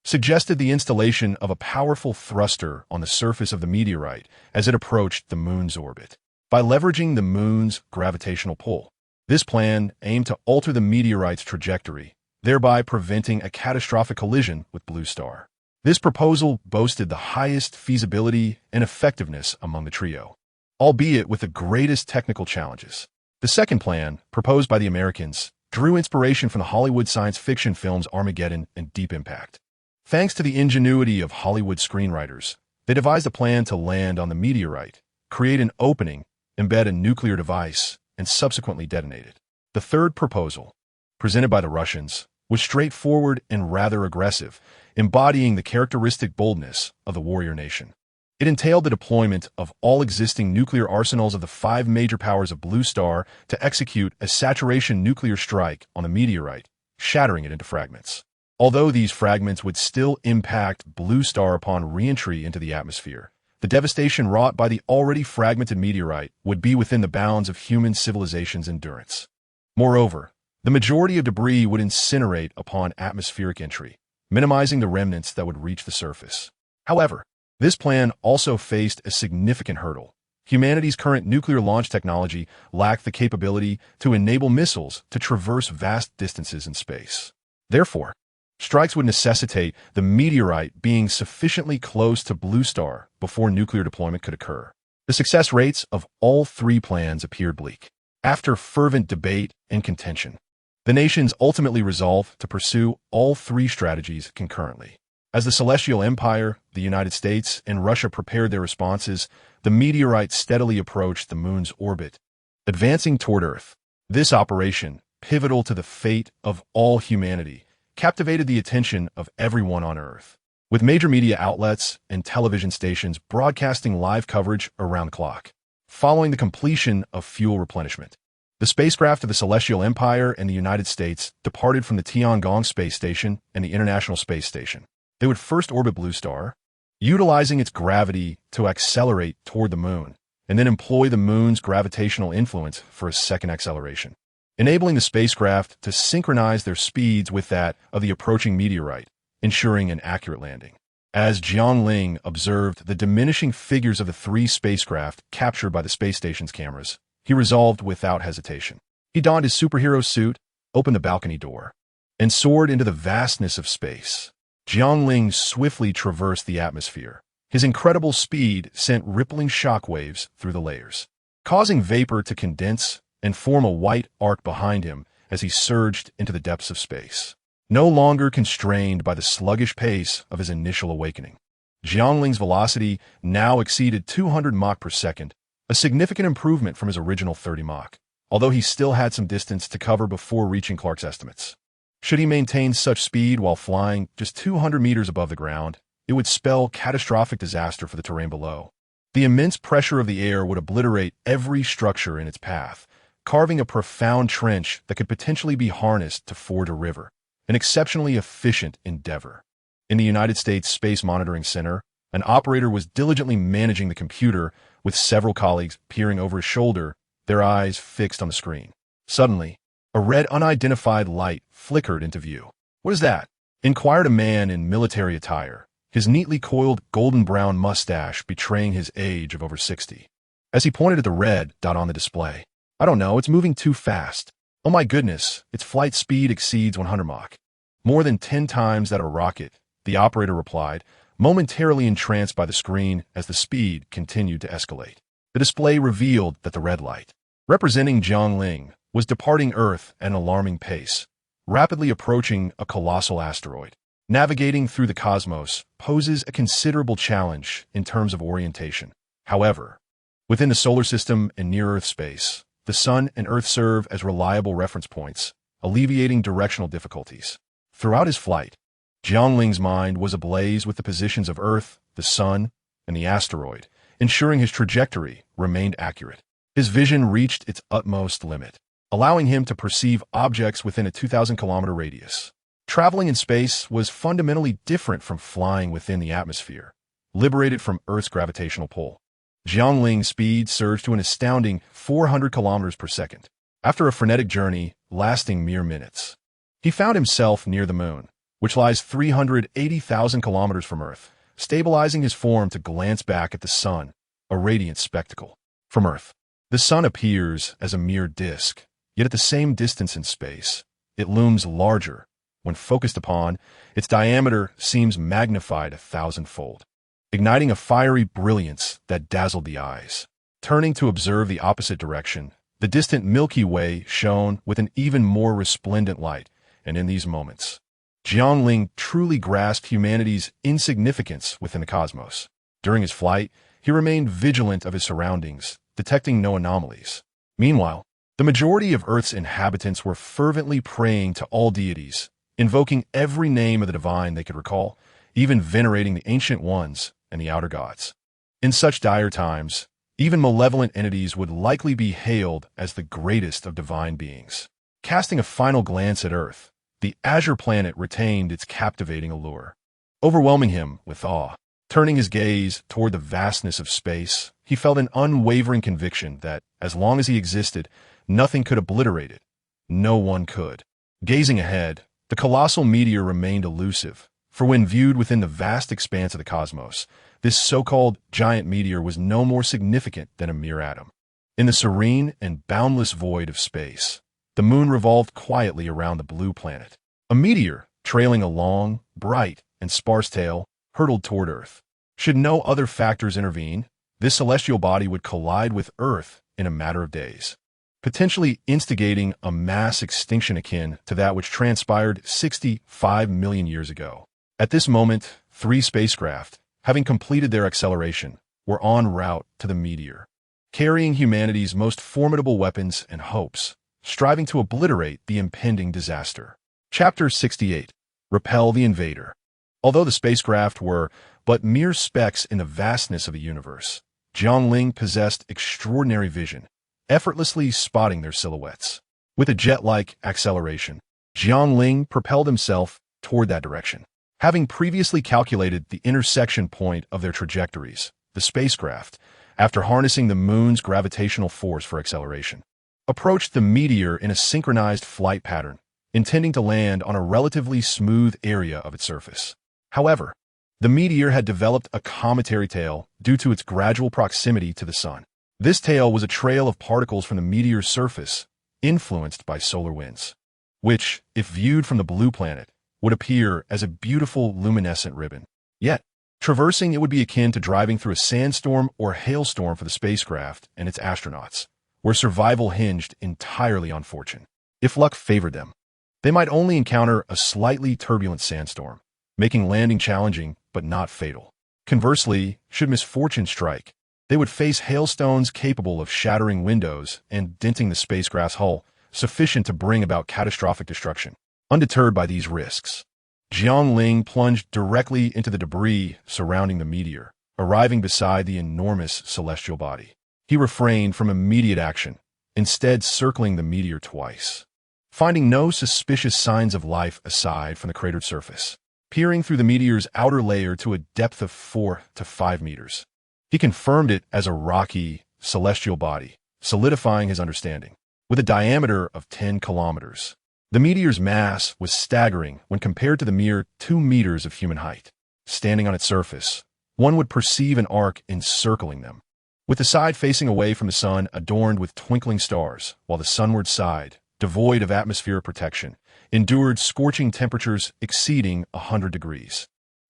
suggested the installation of a powerful thruster on the surface of the meteorite as it approached the moon's orbit. By leveraging the moon's gravitational pull, this plan aimed to alter the meteorite's trajectory, thereby preventing a catastrophic collision with Blue Star. This proposal boasted the highest feasibility and effectiveness among the trio, albeit with the greatest technical challenges. The second plan, proposed by the Americans, drew inspiration from the Hollywood science fiction films Armageddon and Deep Impact. Thanks to the ingenuity of Hollywood screenwriters, they devised a plan to land on the meteorite, create an opening, embed a nuclear device, and subsequently detonate it. The third proposal, presented by the Russians, was straightforward and rather aggressive, embodying the characteristic boldness of the warrior nation. It entailed the deployment of all existing nuclear arsenals of the 5 major powers of Blue Star to execute a saturation nuclear strike on the meteorite, shattering it into fragments. Although these fragments would still impact Blue Star upon re-entry into the atmosphere, the devastation wrought by the already fragmented meteorite would be within the bounds of human civilization's endurance. Moreover, the majority of debris would incinerate upon atmospheric entry, minimizing the remnants that would reach the surface. However, this plan also faced a significant hurdle. Humanity's current nuclear launch technology lacked the capability to enable missiles to traverse vast distances in space. Therefore, Strikes would necessitate the meteorite being sufficiently close to Blue Star before nuclear deployment could occur. The success rates of all three plans appeared bleak. After fervent debate and contention, the nations ultimately resolved to pursue all three strategies concurrently. As the Celestial Empire, the United States, and Russia prepared their responses, the meteorite steadily approached the moon's orbit, advancing toward Earth. This operation, pivotal to the fate of all humanity, captivated the attention of everyone on Earth, with major media outlets and television stations broadcasting live coverage around the clock. Following the completion of fuel replenishment, the spacecraft of the Celestial Empire and the United States departed from the Tiangong Space Station and the International Space Station. They would first orbit Blue Star, utilizing its gravity to accelerate toward the moon, and then employ the moon's gravitational influence for a second acceleration, enabling the spacecraft to synchronize their speeds with that of the approaching meteorite, ensuring an accurate landing. As Jiang Ling observed the diminishing figures of the three spacecraft captured by the space station's cameras, he resolved without hesitation. He donned his superhero suit, opened the balcony door, and soared into the vastness of space. Jiang Ling swiftly traversed the atmosphere. His incredible speed sent rippling shockwaves through the layers, causing vapor to condense and form a white arc behind him as he surged into the depths of space. No longer constrained by the sluggish pace of his initial awakening, Jiang Ling's velocity now exceeded 200 Mach per second, a significant improvement from his original 30 Mach, although he still had some distance to cover before reaching Clark's estimates. Should he maintain such speed while flying just 200 meters above the ground, it would spell catastrophic disaster for the terrain below. The immense pressure of the air would obliterate every structure in its path, carving a profound trench that could potentially be harnessed to ford a river, an exceptionally efficient endeavor. In the United States Space Monitoring Center, an operator was diligently managing the computer with several colleagues peering over his shoulder, their eyes fixed on the screen. Suddenly, a red unidentified light flickered into view. "What is that?" inquired a man in military attire, his neatly coiled golden-brown mustache betraying his age of over 60. As he pointed at the red dot on the display, "I don't know, it's moving too fast. Oh my goodness, its flight speed exceeds 100 Mach. More than 10 times that of a rocket," the operator replied, momentarily entranced by the screen as the speed continued to escalate. The display revealed that the red light, representing Jiang Ling, was departing Earth at an alarming pace, rapidly approaching a colossal asteroid. Navigating through the cosmos poses a considerable challenge in terms of orientation. However, within the solar system and near-Earth space, the Sun and Earth serve as reliable reference points, alleviating directional difficulties. Throughout his flight, Jiang Ling's mind was ablaze with the positions of Earth, the Sun, and the asteroid, ensuring his trajectory remained accurate. His vision reached its utmost limit, allowing him to perceive objects within a 2,000-kilometer radius. Traveling in space was fundamentally different from flying within the atmosphere, liberated from Earth's gravitational pull. Jiang Ling's speed surged to an astounding 400 kilometers per second. After a frenetic journey lasting mere minutes, he found himself near the moon, which lies 380,000 kilometers from Earth, stabilizing his form to glance back at the sun, a radiant spectacle. From Earth, the sun appears as a mere disk, yet at the same distance in space, it looms larger. When focused upon, its diameter seems magnified 1,000-fold, igniting a fiery brilliance that dazzled the eyes. Turning to observe the opposite direction, the distant Milky Way shone with an even more resplendent light, and in these moments, Jiang Ling truly grasped humanity's insignificance within the cosmos. During his flight, he remained vigilant of his surroundings, detecting no anomalies. Meanwhile, the majority of Earth's inhabitants were fervently praying to all deities, invoking every name of the divine they could recall, even venerating the ancient ones and the outer gods. In such dire times, even malevolent entities would likely be hailed as the greatest of divine beings. Casting a final glance at Earth, the azure planet retained its captivating allure, overwhelming him with awe. Turning his gaze toward the vastness of space, he felt an unwavering conviction that, as long as he existed, nothing could obliterate it. No one could. Gazing ahead, the colossal meteor remained elusive, for when viewed within the vast expanse of the cosmos, this so-called giant meteor was no more significant than a mere atom. In the serene and boundless void of space, the moon revolved quietly around the blue planet. A meteor, trailing a long, bright, and sparse tail, hurtled toward Earth. Should no other factors intervene, this celestial body would collide with Earth in a matter of days, potentially instigating a mass extinction akin to that which transpired 65 million years ago. At this moment, 3 spacecraft, having completed their acceleration, were en route to the meteor, carrying humanity's most formidable weapons and hopes, striving to obliterate the impending disaster. Chapter 68. Repel the Invader. Although the spacecraft were but mere specks in the vastness of the universe, Jiang Ling possessed extraordinary vision, effortlessly spotting their silhouettes. With a jet-like acceleration, Jiang Ling propelled himself toward that direction. Having previously calculated the intersection point of their trajectories, the spacecraft, after harnessing the moon's gravitational force for acceleration, approached the meteor in a synchronized flight pattern, intending to land on a relatively smooth area of its surface. However, the meteor had developed a cometary tail due to its gradual proximity to the sun. This tail was a trail of particles from the meteor's surface, influenced by solar winds, which, if viewed from the blue planet, would appear as a beautiful luminescent ribbon. Yet, traversing it would be akin to driving through a sandstorm or hailstorm for the spacecraft and its astronauts, where survival hinged entirely on fortune. If luck favored them, they might only encounter a slightly turbulent sandstorm, making landing challenging but not fatal. Conversely, should misfortune strike, they would face hailstones capable of shattering windows and denting the spacecraft's hull, sufficient to bring about catastrophic destruction. Undeterred by these risks, Jiang Ling plunged directly into the debris surrounding the meteor, arriving beside the enormous celestial body. He refrained from immediate action, instead circling the meteor twice, finding no suspicious signs of life aside from the cratered surface. Peering through the meteor's outer layer to a depth of 4 to 5 meters, he confirmed it as a rocky, celestial body, solidifying his understanding. With a diameter of 10 kilometers, the meteor's mass was staggering when compared to the mere 2 meters of human height. Standing on its surface, one would perceive an arc encircling them, with the side facing away from the sun adorned with twinkling stars, while the sunward side, devoid of atmospheric protection, endured scorching temperatures exceeding 100 degrees.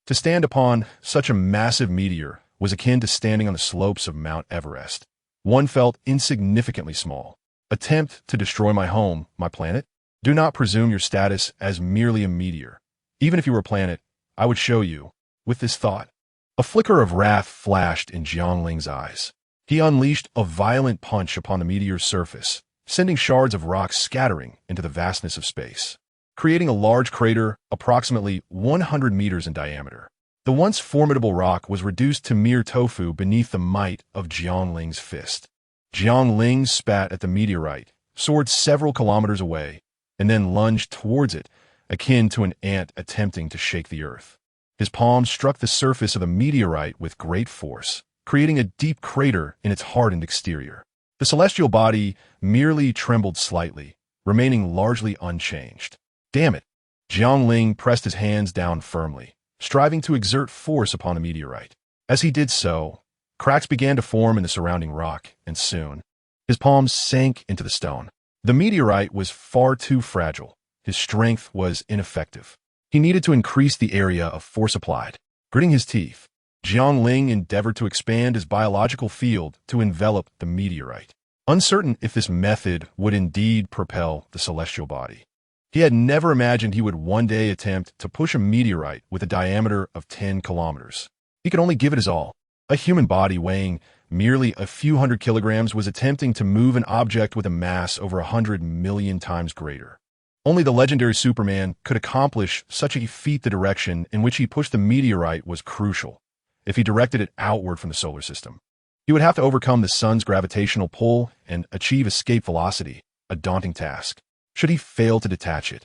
To stand upon such a massive meteor was akin to standing on the slopes of Mount Everest. One felt insignificantly small. Attempt to destroy my home, my planet? Do not presume your status as merely a meteor. Even if you were a planet, I would show you. With this thought, a flicker of wrath flashed in Jiang Ling's eyes. He unleashed a violent punch upon the meteor's surface, sending shards of rock scattering into the vastness of space, creating a large crater approximately 100 meters in diameter. The once formidable rock was reduced to mere tofu beneath the might of Jiang Ling's fist. Jiang Ling spat at the meteorite, soared several kilometers away, and then lunged towards it, akin to an ant attempting to shake the earth. His palm struck the surface of the meteorite with great force, creating a deep crater in its hardened exterior. The celestial body merely trembled slightly, remaining largely unchanged. Damn it! Jiang Ling pressed his hands down firmly, striving to exert force upon the meteorite. As he did so, cracks began to form in the surrounding rock, and soon, his palms sank into the stone. The meteorite was far too fragile. His strength was ineffective. He needed to increase the area of force applied. Gritting his teeth, Jiang Ling endeavored to expand his biological field to envelop the meteorite, uncertain if this method would indeed propel the celestial body. He had never imagined he would one day attempt to push a meteorite with a diameter of 10 kilometers. He could only give it his all. A human body weighing merely a few hundred kilograms was attempting to move an object with a mass over 100 million times greater. Only the legendary Superman could accomplish such a feat. The direction in which he pushed the meteorite was crucial. If he directed it outward from the solar system, he would have to overcome the sun's gravitational pull and achieve escape velocity, a daunting task. Should he fail to detach it,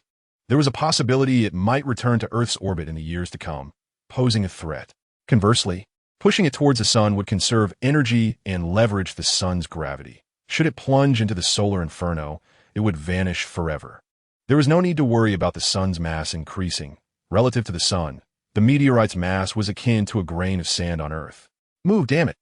there was a possibility it might return to Earth's orbit in the years to come, posing a threat. Conversely, pushing it towards the sun would conserve energy and leverage the sun's gravity. Should it plunge into the solar inferno, it would vanish forever. There was no need to worry about the sun's mass increasing. Relative to the sun, the meteorite's mass was akin to a grain of sand on Earth. Move, damn it!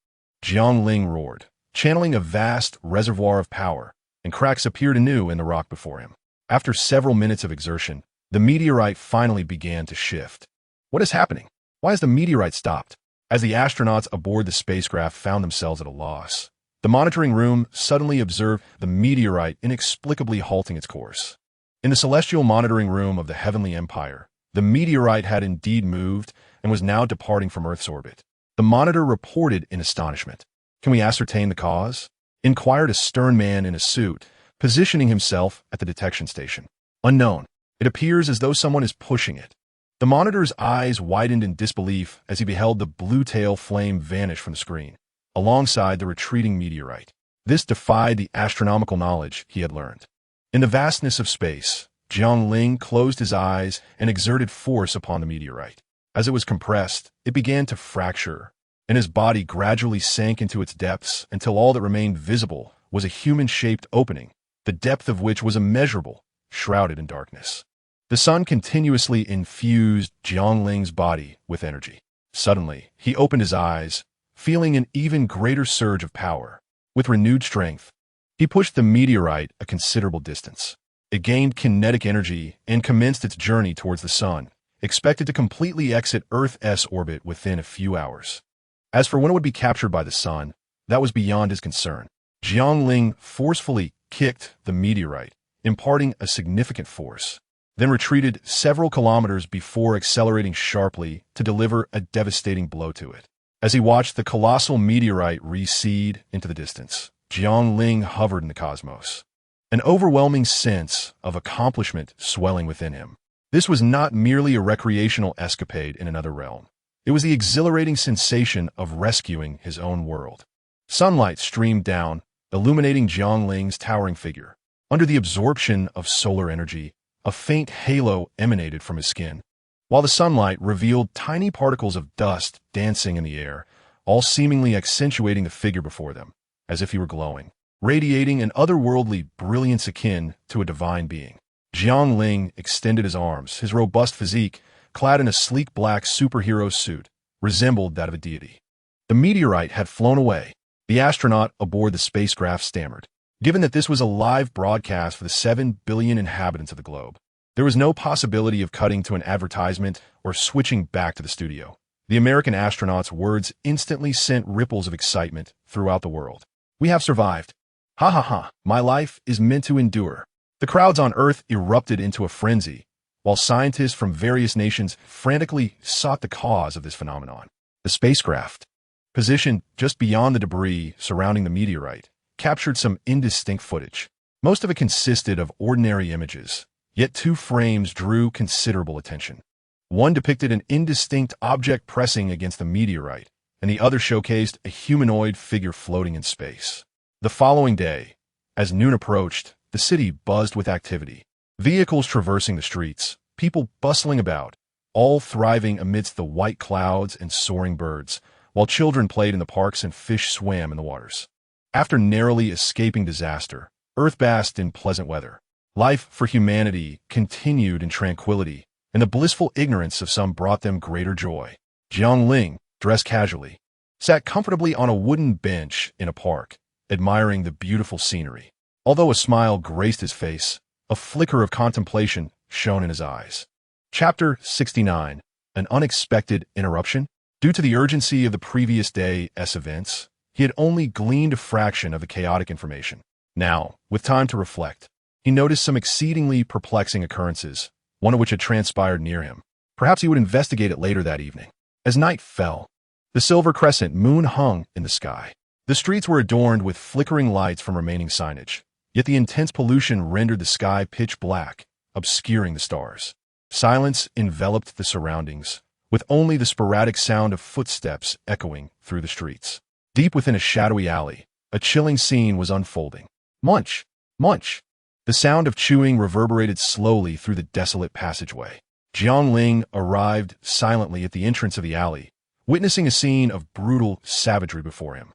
Jiang Ling roared, channeling a vast reservoir of power, and cracks appeared anew in the rock before him. After several minutes of exertion, the meteorite finally began to shift. What is happening? Why has the meteorite stopped? As the astronauts aboard the spacecraft found themselves at a loss, the monitoring room suddenly observed the meteorite inexplicably halting its course. In the celestial monitoring room of the Heavenly Empire, the meteorite had indeed moved and was now departing from Earth's orbit. The monitor reported in astonishment. "Can we ascertain the cause?" inquired a stern man in a suit, positioning himself at the detection station. "Unknown. It appears as though someone is pushing it." The monitor's eyes widened in disbelief as he beheld the blue tail flame vanish from the screen, alongside the retreating meteorite. This defied the astronomical knowledge he had learned. In the vastness of space, Jiang Ling closed his eyes and exerted force upon the meteorite. As it was compressed, it began to fracture, and his body gradually sank into its depths until all that remained visible was a human-shaped opening, the depth of which was immeasurable, shrouded in darkness. The sun continuously infused Jiang Ling's body with energy. Suddenly, he opened his eyes, feeling an even greater surge of power. With renewed strength, he pushed the meteorite a considerable distance. It gained kinetic energy and commenced its journey towards the sun, expected to completely exit Earth's orbit within a few hours. As for when it would be captured by the sun, that was beyond his concern. Jiang Ling forcefully kicked the meteorite, imparting a significant force, then retreated several kilometers before accelerating sharply to deliver a devastating blow to it. As he watched the colossal meteorite recede into the distance, Jiang Ling hovered in the cosmos, an overwhelming sense of accomplishment swelling within him. This was not merely a recreational escapade in another realm. It was the exhilarating sensation of rescuing his own world. Sunlight streamed down, illuminating Jiang Ling's towering figure. Under the absorption of solar energy, a faint halo emanated from his skin, while the sunlight revealed tiny particles of dust dancing in the air, all seemingly accentuating the figure before them, as if he were glowing, radiating an otherworldly brilliance akin to a divine being. Jiang Ling extended his arms. His robust physique, clad in a sleek black superhero suit, resembled that of a deity. The meteorite had flown away. The astronaut aboard the spacecraft stammered. Given that this was a live broadcast for the 7 billion inhabitants of the globe, there was no possibility of cutting to an advertisement or switching back to the studio. The American astronaut's words instantly sent ripples of excitement throughout the world. "We have survived. Ha ha ha, my life is meant to endure." The crowds on Earth erupted into a frenzy, while scientists from various nations frantically sought the cause of this phenomenon. The spacecraft, positioned just beyond the debris surrounding the meteorite, captured some indistinct footage. Most of it consisted of ordinary images, yet two frames drew considerable attention. One depicted an indistinct object pressing against the meteorite, and the other showcased a humanoid figure floating in space. The following day, as noon approached, the city buzzed with activity. Vehicles traversing the streets, people bustling about, all thriving amidst the white clouds and soaring birds, while children played in the parks and fish swam in the waters. After narrowly escaping disaster, Earth basked in pleasant weather. Life for humanity continued in tranquility, and the blissful ignorance of some brought them greater joy. Jiang Ling, dressed casually, sat comfortably on a wooden bench in a park, admiring the beautiful scenery. Although a smile graced his face, a flicker of contemplation shone in his eyes. Chapter 69. An unexpected interruption? Due to the urgency of the previous day's events, he had only gleaned a fraction of the chaotic information. Now, with time to reflect, he noticed some exceedingly perplexing occurrences, one of which had transpired near him. Perhaps he would investigate it later that evening. As night fell, the silver crescent moon hung in the sky. The streets were adorned with flickering lights from remaining signage, yet the intense pollution rendered the sky pitch black, obscuring the stars. Silence enveloped the surroundings, with only the sporadic sound of footsteps echoing through the streets. Deep within a shadowy alley, a chilling scene was unfolding. Munch! Munch! The sound of chewing reverberated slowly through the desolate passageway. Jiang Ling arrived silently at the entrance of the alley, witnessing a scene of brutal savagery before him.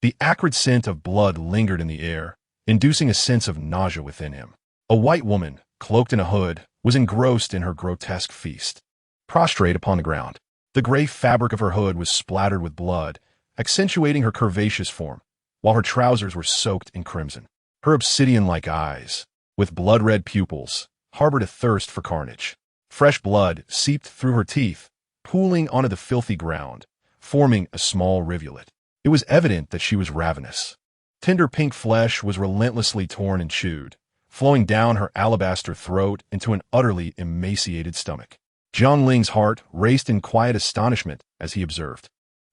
The acrid scent of blood lingered in the air, inducing a sense of nausea within him. A white woman, cloaked in a hood, was engrossed in her grotesque feast. Prostrate upon the ground, the gray fabric of her hood was splattered with blood, accentuating her curvaceous form, while her trousers were soaked in crimson. Her obsidian-like eyes, with blood-red pupils, harbored a thirst for carnage. Fresh blood seeped through her teeth, pooling onto the filthy ground, forming a small rivulet. It was evident that she was ravenous. Tender pink flesh was relentlessly torn and chewed, flowing down her alabaster throat into an utterly emaciated stomach. Jiang Ling's heart raced in quiet astonishment as he observed.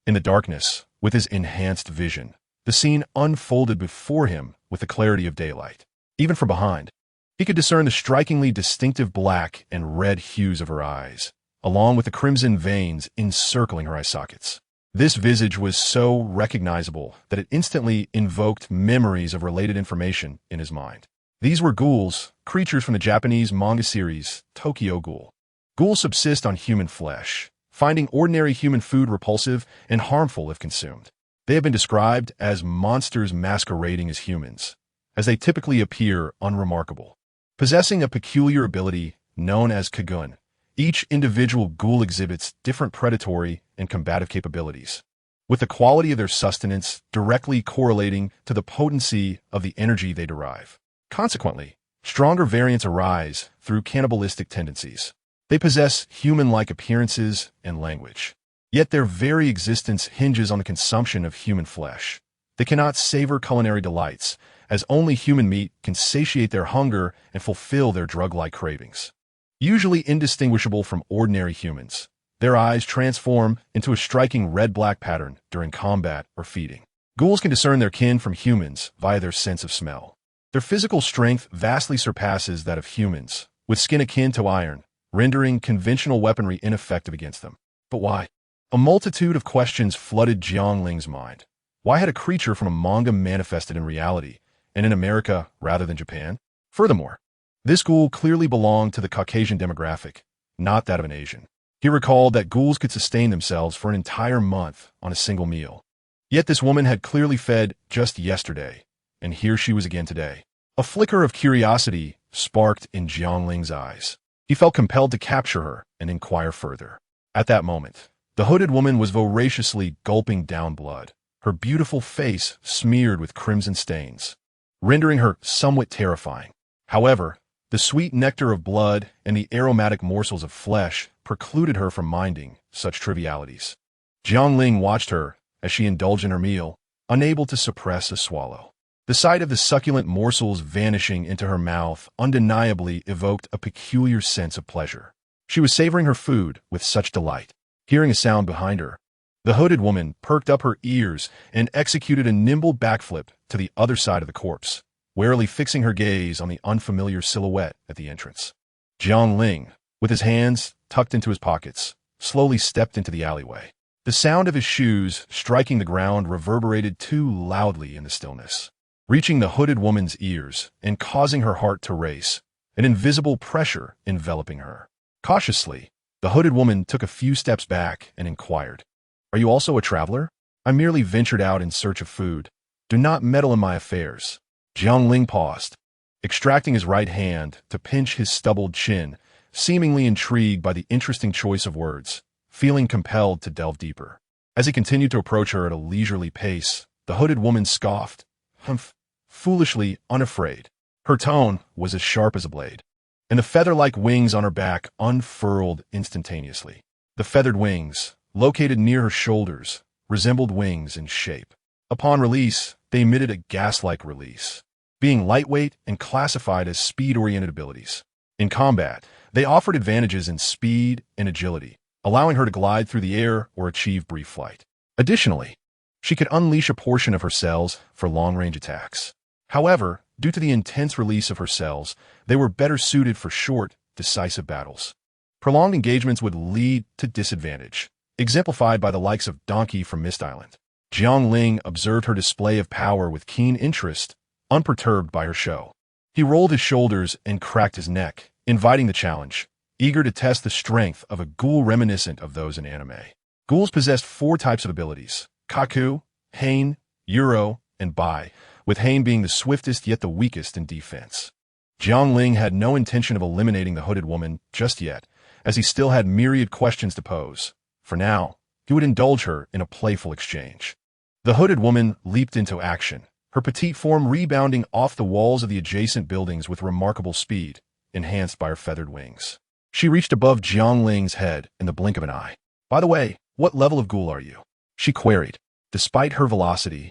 In the darkness, with his enhanced vision, the scene unfolded before him with the clarity of daylight. Even from behind, he could discern the strikingly distinctive black and red hues of her eyes, along with the crimson veins encircling her eye sockets. This visage was so recognizable that it instantly invoked memories of related information in his mind. These were ghouls, creatures from the Japanese manga series Tokyo Ghoul. Ghouls subsist on human flesh, finding ordinary human food repulsive and harmful if consumed. They have been described as monsters masquerading as humans, as they typically appear unremarkable. Possessing a peculiar ability known as kagun, each individual ghoul exhibits different predatory and combative capabilities, with the quality of their sustenance directly correlating to the potency of the energy they derive. Consequently, stronger variants arise through cannibalistic tendencies. They possess human-like appearances and language, yet their very existence hinges on the consumption of human flesh. They cannot savor culinary delights, as only human meat can satiate their hunger and fulfill their drug-like cravings. Usually indistinguishable from ordinary humans, their eyes transform into a striking red-black pattern during combat or feeding. Ghouls can discern their kin from humans via their sense of smell. Their physical strength vastly surpasses that of humans, with skin akin to iron, rendering conventional weaponry ineffective against them. But why? A multitude of questions flooded Jiang Ling's mind. Why had a creature from a manga manifested in reality, and in America rather than Japan? Furthermore, this ghoul clearly belonged to the Caucasian demographic, not that of an Asian. He recalled that ghouls could sustain themselves for an entire month on a single meal. Yet this woman had clearly fed just yesterday, and here she was again today. A flicker of curiosity sparked in Jiang Ling's eyes. He felt compelled to capture her and inquire further. At that moment, the hooded woman was voraciously gulping down blood, her beautiful face smeared with crimson stains, rendering her somewhat terrifying. However, the sweet nectar of blood and the aromatic morsels of flesh precluded her from minding such trivialities. Jiang Ling watched her as she indulged in her meal, unable to suppress a swallow. The sight of the succulent morsels vanishing into her mouth undeniably evoked a peculiar sense of pleasure. She was savoring her food with such delight. Hearing a sound behind her, the hooded woman perked up her ears and executed a nimble backflip to the other side of the corpse, warily fixing her gaze on the unfamiliar silhouette at the entrance. Jiang Ling, with his hands tucked into his pockets, slowly stepped into the alleyway. The sound of his shoes striking the ground reverberated too loudly in the stillness, reaching the hooded woman's ears and causing her heart to race, an invisible pressure enveloping her. Cautiously, the hooded woman took a few steps back and inquired, "Are you also a traveler? I merely ventured out in search of food. Do not meddle in my affairs." Jiang Ling paused, extracting his right hand to pinch his stubbled chin, seemingly intrigued by the interesting choice of words, feeling compelled to delve deeper. As he continued to approach her at a leisurely pace, the hooded woman scoffed, "Humph," foolishly unafraid. Her tone was as sharp as a blade, and the feather-like wings on her back unfurled instantaneously. The feathered wings, located near her shoulders, resembled wings in shape. Upon release, they emitted a gas-like release, being lightweight and classified as speed-oriented abilities. In combat, they offered advantages in speed and agility, allowing her to glide through the air or achieve brief flight. Additionally, she could unleash a portion of her cells for long-range attacks. However, due to the intense release of her cells, they were better suited for short, decisive battles. Prolonged engagements would lead to disadvantage, exemplified by the likes of Donkey from Mist Island. Jiang Ling observed her display of power with keen interest, unperturbed by her show. He rolled his shoulders and cracked his neck, inviting the challenge, eager to test the strength of a ghoul reminiscent of those in anime. Ghouls possessed 4 types of abilities: Kaku, Hain, Euro, and Bai, with Hain being the swiftest yet the weakest in defense. Jiang Ling had no intention of eliminating the hooded woman just yet, as he still had myriad questions to pose. For now, he would indulge her in a playful exchange. The hooded woman leaped into action, her petite form rebounding off the walls of the adjacent buildings with remarkable speed, enhanced by her feathered wings. She reached above Jiang Ling's head in the blink of an eye. By the way, what level of ghoul are you? She queried. Despite her velocity,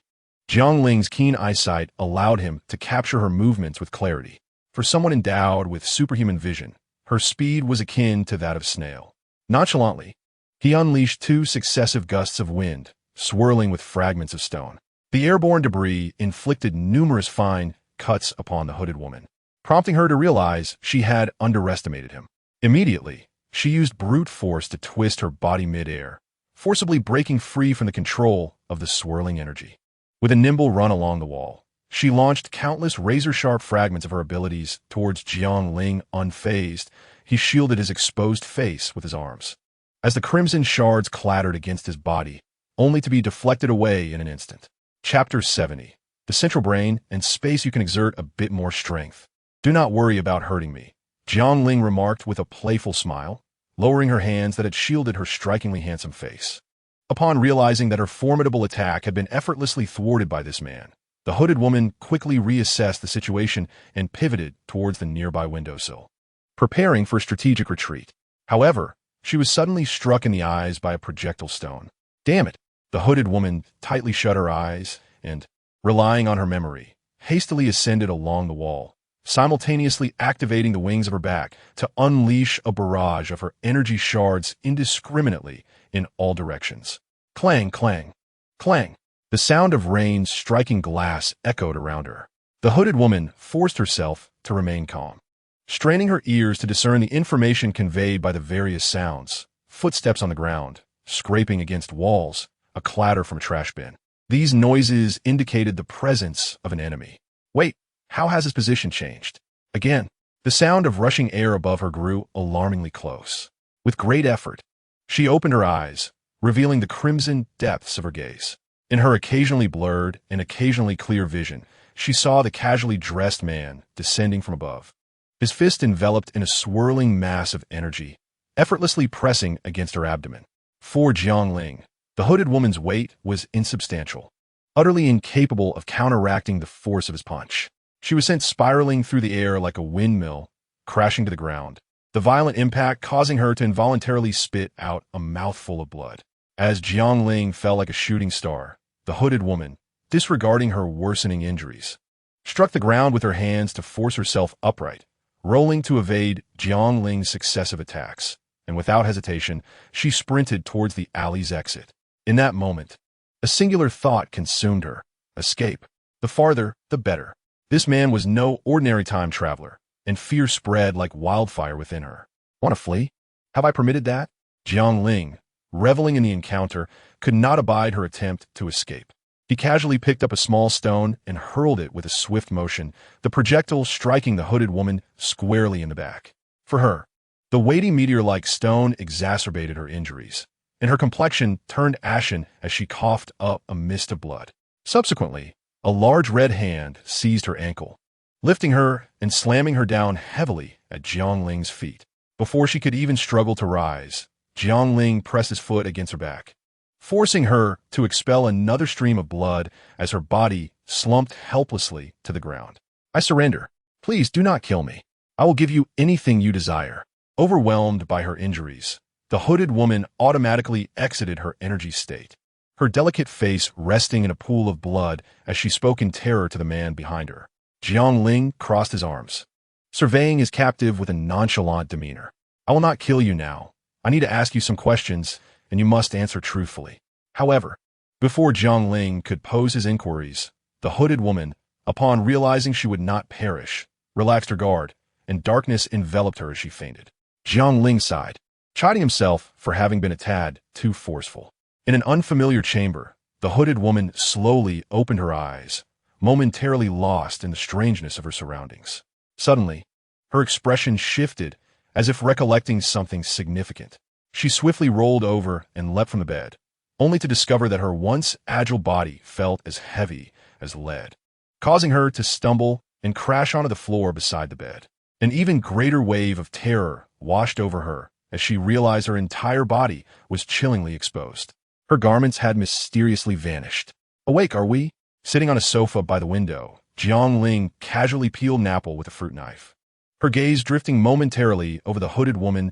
Jiang Ling's keen eyesight allowed him to capture her movements with clarity. For someone endowed with superhuman vision, her speed was akin to that of a snail. Nonchalantly, he unleashed 2 successive gusts of wind, swirling with fragments of stone. The airborne debris inflicted numerous fine cuts upon the hooded woman, prompting her to realize she had underestimated him. Immediately, she used brute force to twist her body mid-air, forcibly breaking free from the control of the swirling energy. With a nimble run along the wall, she launched countless razor-sharp fragments of her abilities towards Jiang Ling. Unfazed, he shielded his exposed face with his arms. As the crimson shards clattered against his body, only to be deflected away in an instant. Chapter 70. The central brain and space you can exert a bit more strength. Do not worry about hurting me, Jiang Ling remarked with a playful smile, lowering her hands that had shielded her strikingly handsome face. Upon realizing that her formidable attack had been effortlessly thwarted by this man, the hooded woman quickly reassessed the situation and pivoted towards the nearby windowsill, preparing for a strategic retreat. However, she was suddenly struck in the eyes by a projectile stone. Damn it! The hooded woman tightly shut her eyes and, relying on her memory, hastily ascended along the wall, simultaneously activating the wings of her back to unleash a barrage of her energy shards indiscriminately in all directions. Clang, clang, clang. The sound of rain striking glass echoed around her. The hooded woman forced herself to remain calm, straining her ears to discern the information conveyed by the various sounds: footsteps on the ground, scraping against walls, a clatter from a trash bin. These noises indicated the presence of an enemy. Wait, how has his position changed? Again, the sound of rushing air above her grew alarmingly close. With great effort, she opened her eyes, revealing the crimson depths of her gaze. In her occasionally blurred and occasionally clear vision, she saw the casually dressed man descending from above, his fist enveloped in a swirling mass of energy, effortlessly pressing against her abdomen. For Jiang Ling, the hooded woman's weight was insubstantial, utterly incapable of counteracting the force of his punch. She was sent spiraling through the air like a windmill, crashing to the ground, the violent impact causing her to involuntarily spit out a mouthful of blood. As Jiang Ling fell like a shooting star, the hooded woman, disregarding her worsening injuries, struck the ground with her hands to force herself upright, rolling to evade Jiang Ling's successive attacks, and without hesitation, she sprinted towards the alley's exit. In that moment, a singular thought consumed her: escape. The farther, the better. This man was no ordinary time traveler, and fear spread like wildfire within her. Want to flee? Have I permitted that? Jiang Ling, reveling in the encounter, could not abide her attempt to escape. He casually picked up a small stone and hurled it with a swift motion, the projectile striking the hooded woman squarely in the back. For her, the weighty meteor-like stone exacerbated her injuries, and her complexion turned ashen as she coughed up a mist of blood. Subsequently, a large red hand seized her ankle, lifting her and slamming her down heavily at Jiang Ling's feet. Before she could even struggle to rise, Jiang Ling pressed his foot against her back, forcing her to expel another stream of blood as her body slumped helplessly to the ground. I surrender. Please do not kill me. I will give you anything you desire. Overwhelmed by her injuries, the hooded woman automatically exited her energy state, her delicate face resting in a pool of blood as she spoke in terror to the man behind her. Jiang Ling crossed his arms, surveying his captive with a nonchalant demeanor. I will not kill you now. I need to ask you some questions, and you must answer truthfully. However, before Jiang Ling could pose his inquiries, the hooded woman, upon realizing she would not perish, relaxed her guard, and darkness enveloped her as she fainted. Jiang Ling sighed, chiding himself for having been a tad too forceful. In an unfamiliar chamber, the hooded woman slowly opened her eyes, momentarily lost in the strangeness of her surroundings. Suddenly, her expression shifted as if recollecting something significant. She swiftly rolled over and leapt from the bed, only to discover that her once agile body felt as heavy as lead, causing her to stumble and crash onto the floor beside the bed. An even greater wave of terror washed over her as she realized her entire body was chillingly exposed. Her garments had mysteriously vanished. Awake, are we? Sitting on a sofa by the window, Jiang Ling casually peeled an apple with a fruit knife. her gaze drifting momentarily over the hooded woman's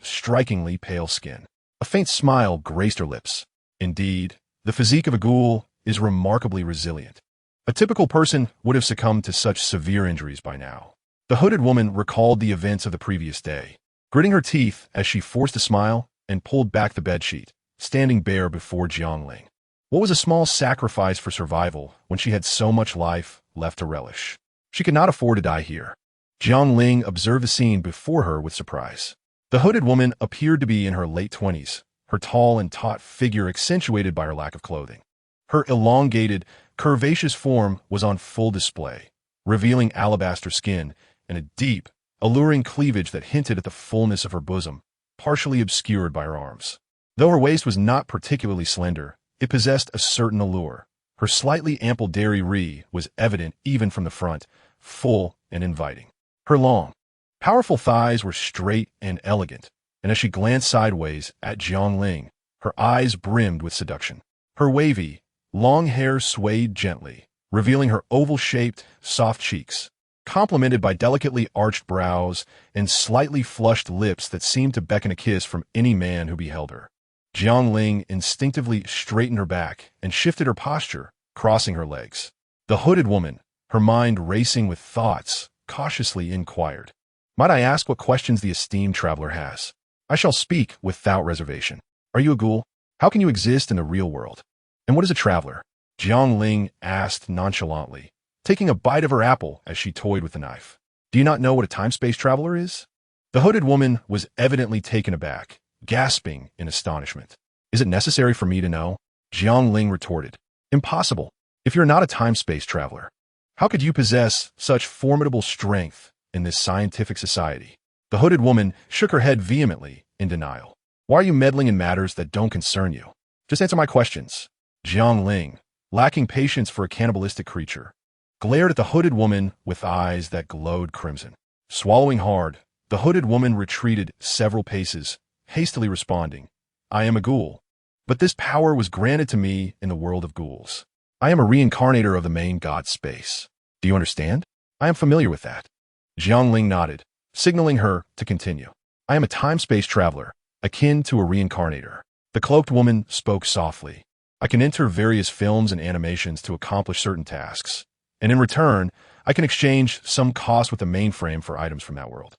strikingly pale skin. A faint smile graced her lips. Indeed, the physique of a ghoul is remarkably resilient. A typical person would have succumbed to such severe injuries by now. The hooded woman recalled the events of the previous day, gritting her teeth as she forced a smile and pulled back the bedsheet, standing bare before Jiang Ling. What was a small sacrifice for survival when she had so much life left to relish? She could not afford to die here. Jiang Ling observed the scene before her with surprise. The hooded woman appeared to be in her late 20s, her tall and taut figure accentuated by her lack of clothing. Her elongated, curvaceous form was on full display, revealing alabaster skin and a deep, alluring cleavage that hinted at the fullness of her bosom, partially obscured by her arms. Though her waist was not particularly slender, it possessed a certain allure. Her slightly ample dairy was evident even from the front, full and inviting. Her long, powerful thighs were straight and elegant, and as she glanced sideways at Jiang Ling, her eyes brimmed with seduction. Her wavy, long hair swayed gently, revealing her oval-shaped, soft cheeks, complemented by delicately arched brows and slightly flushed lips that seemed to beckon a kiss from any man who beheld her. Jiang Ling instinctively straightened her back and shifted her posture, crossing her legs. The hooded woman, her mind racing with thoughts, cautiously inquired, "Might I ask what questions the esteemed traveler has? I shall speak without reservation. Are you a ghoul? How can you exist in the real world? And what is a traveler?" Jiang Ling asked nonchalantly, taking a bite of her apple as she toyed with the knife. "Do you not know what a time-space traveler is?" The hooded woman was evidently taken aback, gasping in astonishment. "Is it necessary for me to know?" Jiang Ling retorted. "Impossible. If you're not a time-space traveler, how could you possess such formidable strength in this scientific society?" The hooded woman shook her head vehemently in denial. "Why are you meddling in matters that don't concern you? Just answer my questions." Jiang Ling, lacking patience for a cannibalistic creature, glared at the hooded woman with eyes that glowed crimson. Swallowing hard, the hooded woman retreated several paces, hastily responding, "I am a ghoul, but this power was granted to me in the world of ghouls. I am a reincarnator of the main god space. Do you understand? I am familiar with that." Jiang Ling nodded, signaling her to continue. "I am a time-space traveler, akin to a reincarnator." The cloaked woman spoke softly. "I can enter various films and animations to accomplish certain tasks, and in return, I can exchange some cost with the mainframe for items from that world.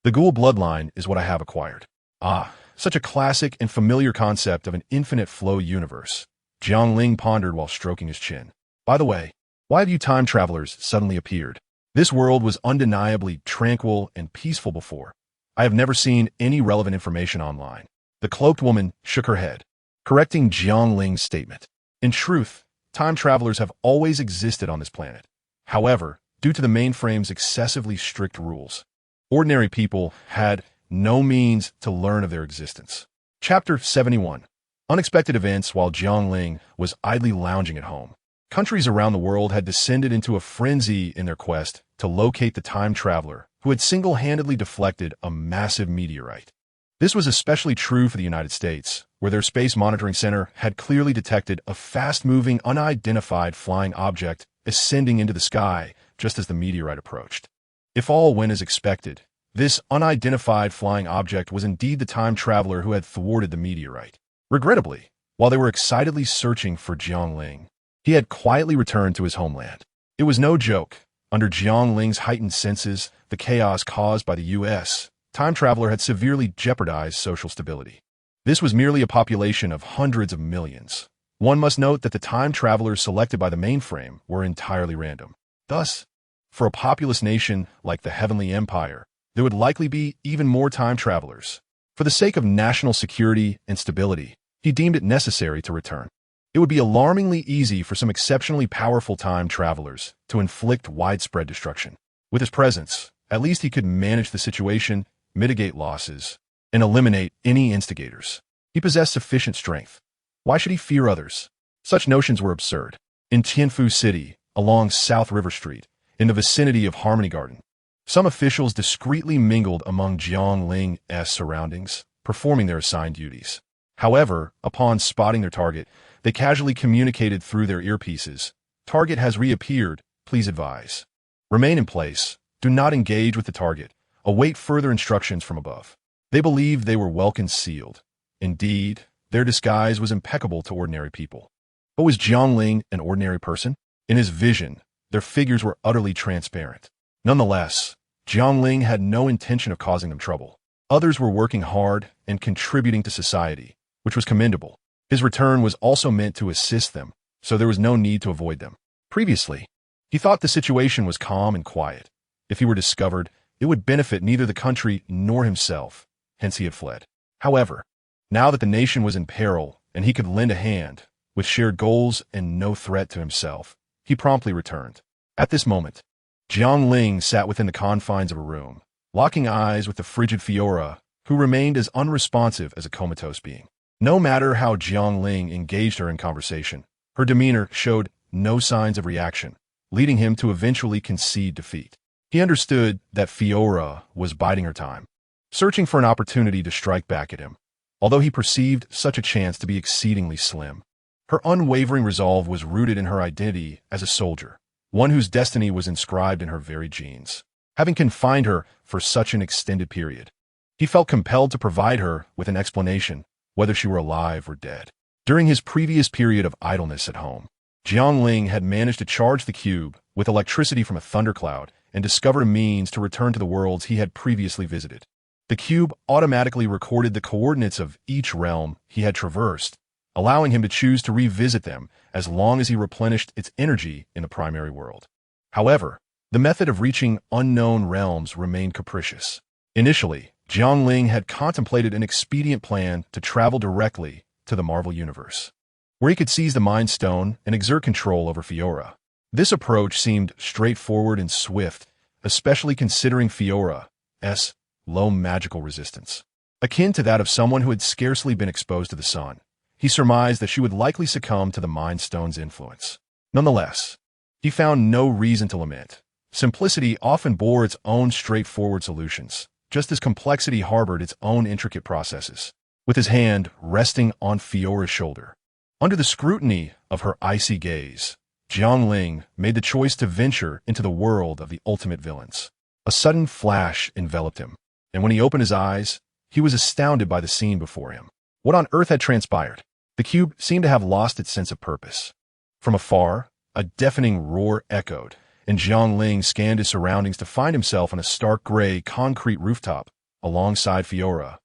The ghoul bloodline is what I have acquired." "Ah, such a classic and familiar concept of an infinite flow universe," Jiang Ling pondered while stroking his chin. "By the way, why have you time travelers suddenly appeared? This world was undeniably tranquil and peaceful before. I have never seen any relevant information online." The cloaked woman shook her head, correcting Jiang Ling's statement. "In truth, time travelers have always existed on this planet. However, due to the mainframe's excessively strict rules, ordinary people had no means to learn of their existence." Chapter 71. Unexpected events. While Jiang Ling was idly lounging at home, countries around the world had descended into a frenzy in their quest to locate the time traveler who had single-handedly deflected a massive meteorite. This was especially true for the United States, where their space monitoring center had clearly detected a fast-moving, unidentified flying object ascending into the sky just as the meteorite approached. If all went as expected, this unidentified flying object was indeed the time traveler who had thwarted the meteorite. Regrettably, while they were excitedly searching for Jiang Ling, he had quietly returned to his homeland. It was no joke. Under Jiang Ling's heightened senses, the chaos caused by the U.S. time traveler had severely jeopardized social stability. This was merely a population of hundreds of millions. One must note that the time travelers selected by the mainframe were entirely random. Thus, for a populous nation like the Heavenly Empire, there would likely be even more time travelers. For the sake of national security and stability, he deemed it necessary to return. It would be alarmingly easy for some exceptionally powerful time travelers to inflict widespread destruction. With his presence, at least he could manage the situation, mitigate losses, and eliminate any instigators. He possessed sufficient strength. Why should he fear others? Such notions were absurd. In Tianfu City, along South River Street, in the vicinity of Harmony Garden, some officials discreetly mingled among Jiang Ling's surroundings, performing their assigned duties. However, upon spotting their target, they casually communicated through their earpieces, "Target has reappeared, please advise." "Remain in place. Do not engage with the target. Await further instructions from above. They believed they were well concealed. Indeed, their disguise was impeccable to ordinary people. But was Jiang Ling an ordinary person? In his vision, their figures were utterly transparent. Nonetheless, Jiang Ling had no intention of causing them trouble. Others were working hard and contributing to society, which was commendable. His return was also meant to assist them, so there was no need to avoid them. Previously, he thought the situation was calm and quiet. If he were discovered, it would benefit neither the country nor himself, hence he had fled. However, now that the nation was in peril and he could lend a hand, with shared goals and no threat to himself, he promptly returned. At this moment, Jiang Ling sat within the confines of a room, locking eyes with the frigid Fiora, who remained as unresponsive as a comatose being. No matter how Jiang Ling engaged her in conversation, her demeanor showed no signs of reaction, leading him to eventually concede defeat. He understood that Fiora was biding her time, searching for an opportunity to strike back at him, although he perceived such a chance to be exceedingly slim. Her unwavering resolve was rooted in her identity as a soldier, one whose destiny was inscribed in her very genes. Having confined her for such an extended period, he felt compelled to provide her with an explanation, whether she were alive or dead. During his previous period of idleness at home, Jiang Ling had managed to charge the cube with electricity from a thundercloud and discovered a means to return to the worlds he had previously visited. The cube automatically recorded the coordinates of each realm he had traversed, allowing him to choose to revisit them as long as he replenished its energy in the primary world. However, the method of reaching unknown realms remained capricious. Initially, Jiang Ling had contemplated an expedient plan to travel directly to the Marvel Universe, where he could seize the Mind Stone and exert control over Fiora. This approach seemed straightforward and swift, especially considering Fiora's low magical resistance. Akin to that of someone who had scarcely been exposed to the sun, he surmised that she would likely succumb to the Mind Stone's influence. Nonetheless, he found no reason to lament. Simplicity often bore its own straightforward solutions, just as complexity harbored its own intricate processes. With his hand resting on Fiora's shoulder, under the scrutiny of her icy gaze, Jiang Ling made the choice to venture into the world of the ultimate villains. A sudden flash enveloped him, and when he opened his eyes, he was astounded by the scene before him. What on earth had transpired? The cube seemed to have lost its sense of purpose. From afar, a deafening roar echoed, and Jiang Ling scanned his surroundings to find himself on a stark gray concrete rooftop alongside Fiora,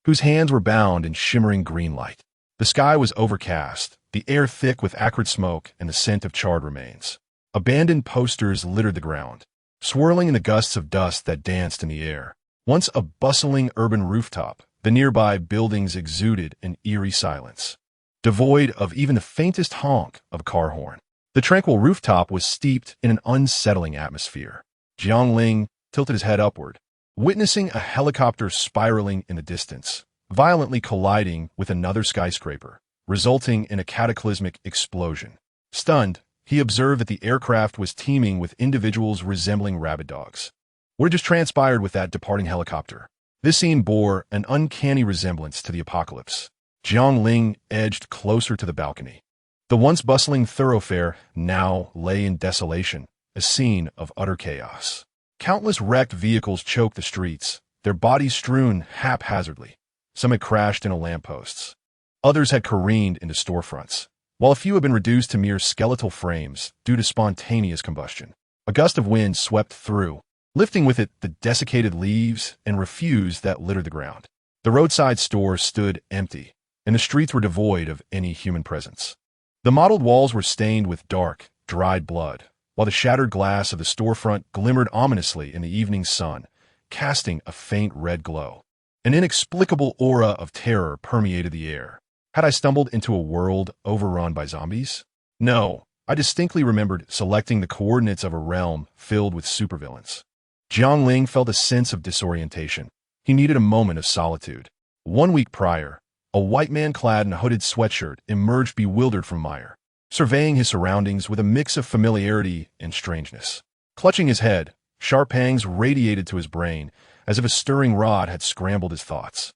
whose hands were bound in shimmering green light. The sky was overcast, the air thick with acrid smoke and the scent of charred remains. Abandoned posters littered the ground, swirling in the gusts of dust that danced in the air. Once a bustling urban rooftop, the nearby buildings exuded an eerie silence, devoid of even the faintest honk of a car horn. The tranquil rooftop was steeped in an unsettling atmosphere. Jiang Ling tilted his head upward, witnessing a helicopter spiraling in the distance, violently colliding with another skyscraper, resulting in a cataclysmic explosion. Stunned, he observed that the aircraft was teeming with individuals resembling rabid dogs. What just transpired with that departing helicopter? This scene bore an uncanny resemblance to the apocalypse. Jiang Ling edged closer to the balcony. The once bustling thoroughfare now lay in desolation, a scene of utter chaos. Countless wrecked vehicles choked the streets, their bodies strewn haphazardly. Some had crashed into lampposts. Others had careened into storefronts, while a few had been reduced to mere skeletal frames due to spontaneous combustion. A gust of wind swept through, lifting with it the desiccated leaves and refuse that littered the ground. The roadside stores stood empty, and the streets were devoid of any human presence. The mottled walls were stained with dark, dried blood, while the shattered glass of the storefront glimmered ominously in the evening sun, casting a faint red glow. An inexplicable aura of terror permeated the air. Had I stumbled into a world overrun by zombies? No, I distinctly remembered selecting the coordinates of a realm filled with supervillains. Jiang Ling felt a sense of disorientation. He needed a moment of solitude. 1 week prior, a white man clad in a hooded sweatshirt emerged bewildered from mire, surveying his surroundings with a mix of familiarity and strangeness. Clutching his head, sharp pangs radiated to his brain, as if a stirring rod had scrambled his thoughts.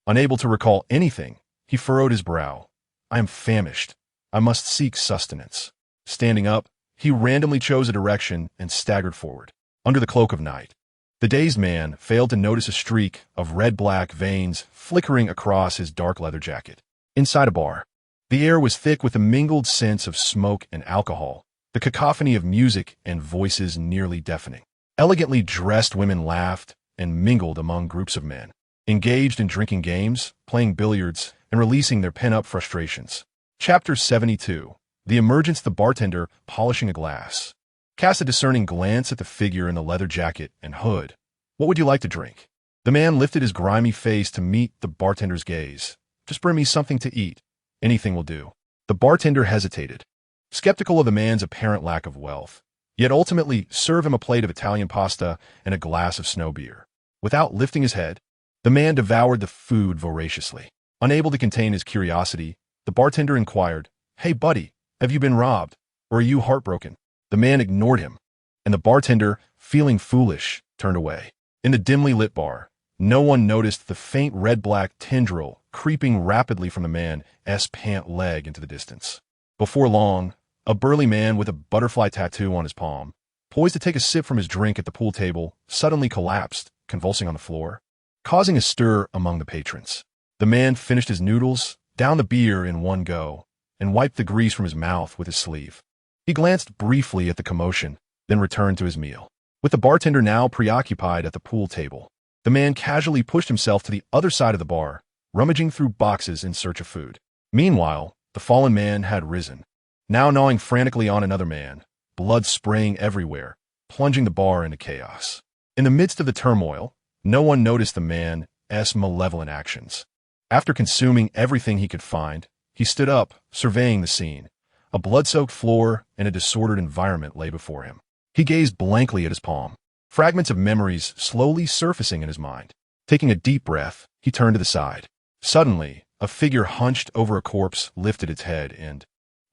Unable to recall anything, he furrowed his brow. I am famished. I must seek sustenance. Standing up, he randomly chose a direction and staggered forward. under the cloak of night. The dazed man failed to notice a streak of red-black veins flickering across his dark leather jacket. Inside a bar, the air was thick with a mingled sense of smoke and alcohol, the cacophony of music and voices nearly deafening. Elegantly dressed women laughed and mingled among groups of men, engaged in drinking games, playing billiards, and releasing their pent-up frustrations. Chapter 72. The emergence. The bartender, polishing a glass, cast a discerning glance at the figure in the leather jacket and hood. "What would you like to drink?" The man lifted his grimy face to meet the bartender's gaze. "Just bring me something to eat. Anything will do." The bartender hesitated, skeptical of the man's apparent lack of wealth, yet ultimately served him a plate of Italian pasta and a glass of snow beer. Without lifting his head, the man devoured the food voraciously. Unable to contain his curiosity, the bartender inquired, "Hey, buddy, have you been robbed, or are you heartbroken?" The man ignored him, and the bartender, feeling foolish, turned away. In the dimly lit bar, no one noticed the faint red-black tendril creeping rapidly from the man's pant leg into the distance. Before long, a burly man with a butterfly tattoo on his palm, poised to take a sip from his drink at the pool table, suddenly collapsed, convulsing on the floor, causing a stir among the patrons. The man finished his noodles, downed the beer in one go, and wiped the grease from his mouth with his sleeve. He glanced briefly at the commotion, then returned to his meal. With the bartender now preoccupied at the pool table, the man casually pushed himself to the other side of the bar, rummaging through boxes in search of food. Meanwhile, the fallen man had risen, now gnawing frantically on another man, blood spraying everywhere, plunging the bar into chaos. In the midst of the turmoil, no one noticed the man's malevolent actions. After consuming everything he could find, he stood up, surveying the scene. A blood-soaked floor and a disordered environment lay before him. He gazed blankly at his palm, fragments of memories slowly surfacing in his mind. Taking a deep breath, he turned to the side. Suddenly, a figure hunched over a corpse lifted its head and,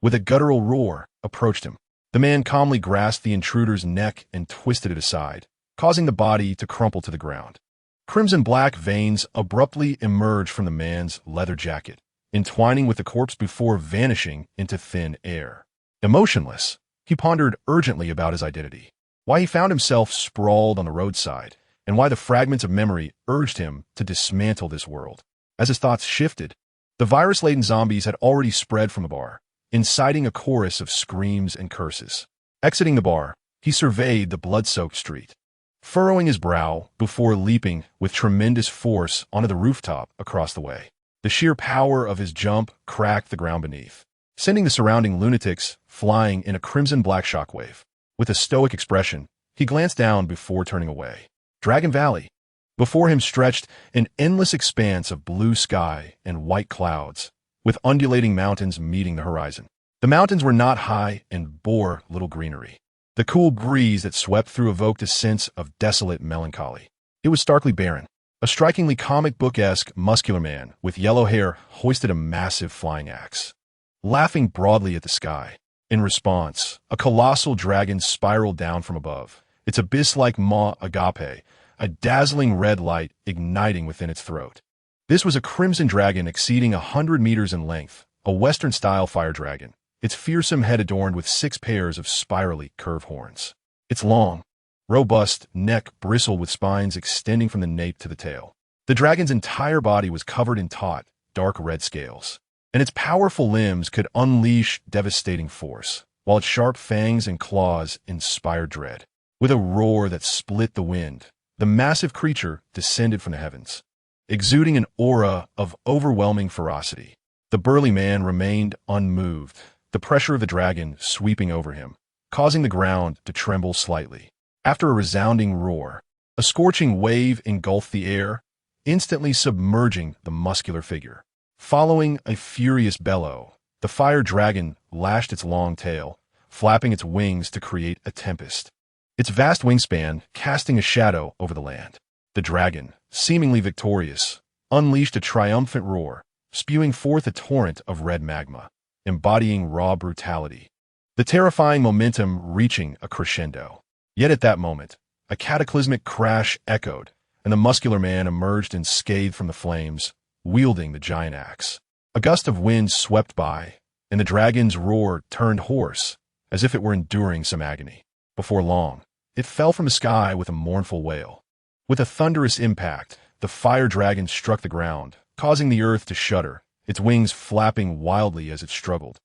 with a guttural roar, approached him. The man calmly grasped the intruder's neck and twisted it aside, causing the body to crumple to the ground. Crimson-black veins abruptly emerged from the man's leather jacket, entwining with the corpse before vanishing into thin air. Emotionless, he pondered urgently about his identity, why he found himself sprawled on the roadside, and why the fragments of memory urged him to dismantle this world. As his thoughts shifted, the virus-laden zombies had already spread from the bar, inciting a chorus of screams and curses. Exiting the bar, he surveyed the blood-soaked street, furrowing his brow before leaping with tremendous force onto the rooftop across the way. The sheer power of his jump cracked the ground beneath, sending the surrounding lunatics flying in a crimson-black shockwave. With a stoic expression, he glanced down before turning away. Dragon Valley. Before him stretched an endless expanse of blue sky and white clouds, with undulating mountains meeting the horizon. The mountains were not high and bore little greenery. The cool breeze that swept through evoked a sense of desolate melancholy. It was starkly barren. A strikingly comic book-esque muscular man with yellow hair hoisted a massive flying axe, laughing broadly at the sky. In response, a colossal dragon spiraled down from above, its abyss-like maw agape, a dazzling red light igniting within its throat. This was a crimson dragon exceeding 100 meters in length, a Western-style fire dragon, its fearsome head adorned with 6 pairs of spirally curved horns. Its long, robust neck bristled with spines extending from the nape to the tail. The dragon's entire body was covered in taut, dark red scales, and its powerful limbs could unleash devastating force, while its sharp fangs and claws inspired dread. With a roar that split the wind, the massive creature descended from the heavens, exuding an aura of overwhelming ferocity. The burly man remained unmoved, the pressure of the dragon sweeping over him, causing the ground to tremble slightly. After a resounding roar, a scorching wave engulfed the air, instantly submerging the muscular figure. Following a furious bellow, the fire dragon lashed its long tail, flapping its wings to create a tempest, its vast wingspan casting a shadow over the land. The dragon, seemingly victorious, unleashed a triumphant roar, spewing forth a torrent of red magma, embodying raw brutality, the terrifying momentum reaching a crescendo. Yet at that moment, a cataclysmic crash echoed, and the muscular man emerged unscathed from the flames, wielding the giant axe. A gust of wind swept by, and the dragon's roar turned hoarse, as if it were enduring some agony. Before long, it fell from the sky with a mournful wail. With a thunderous impact, the fire dragon struck the ground, causing the earth to shudder, its wings flapping wildly as it struggled,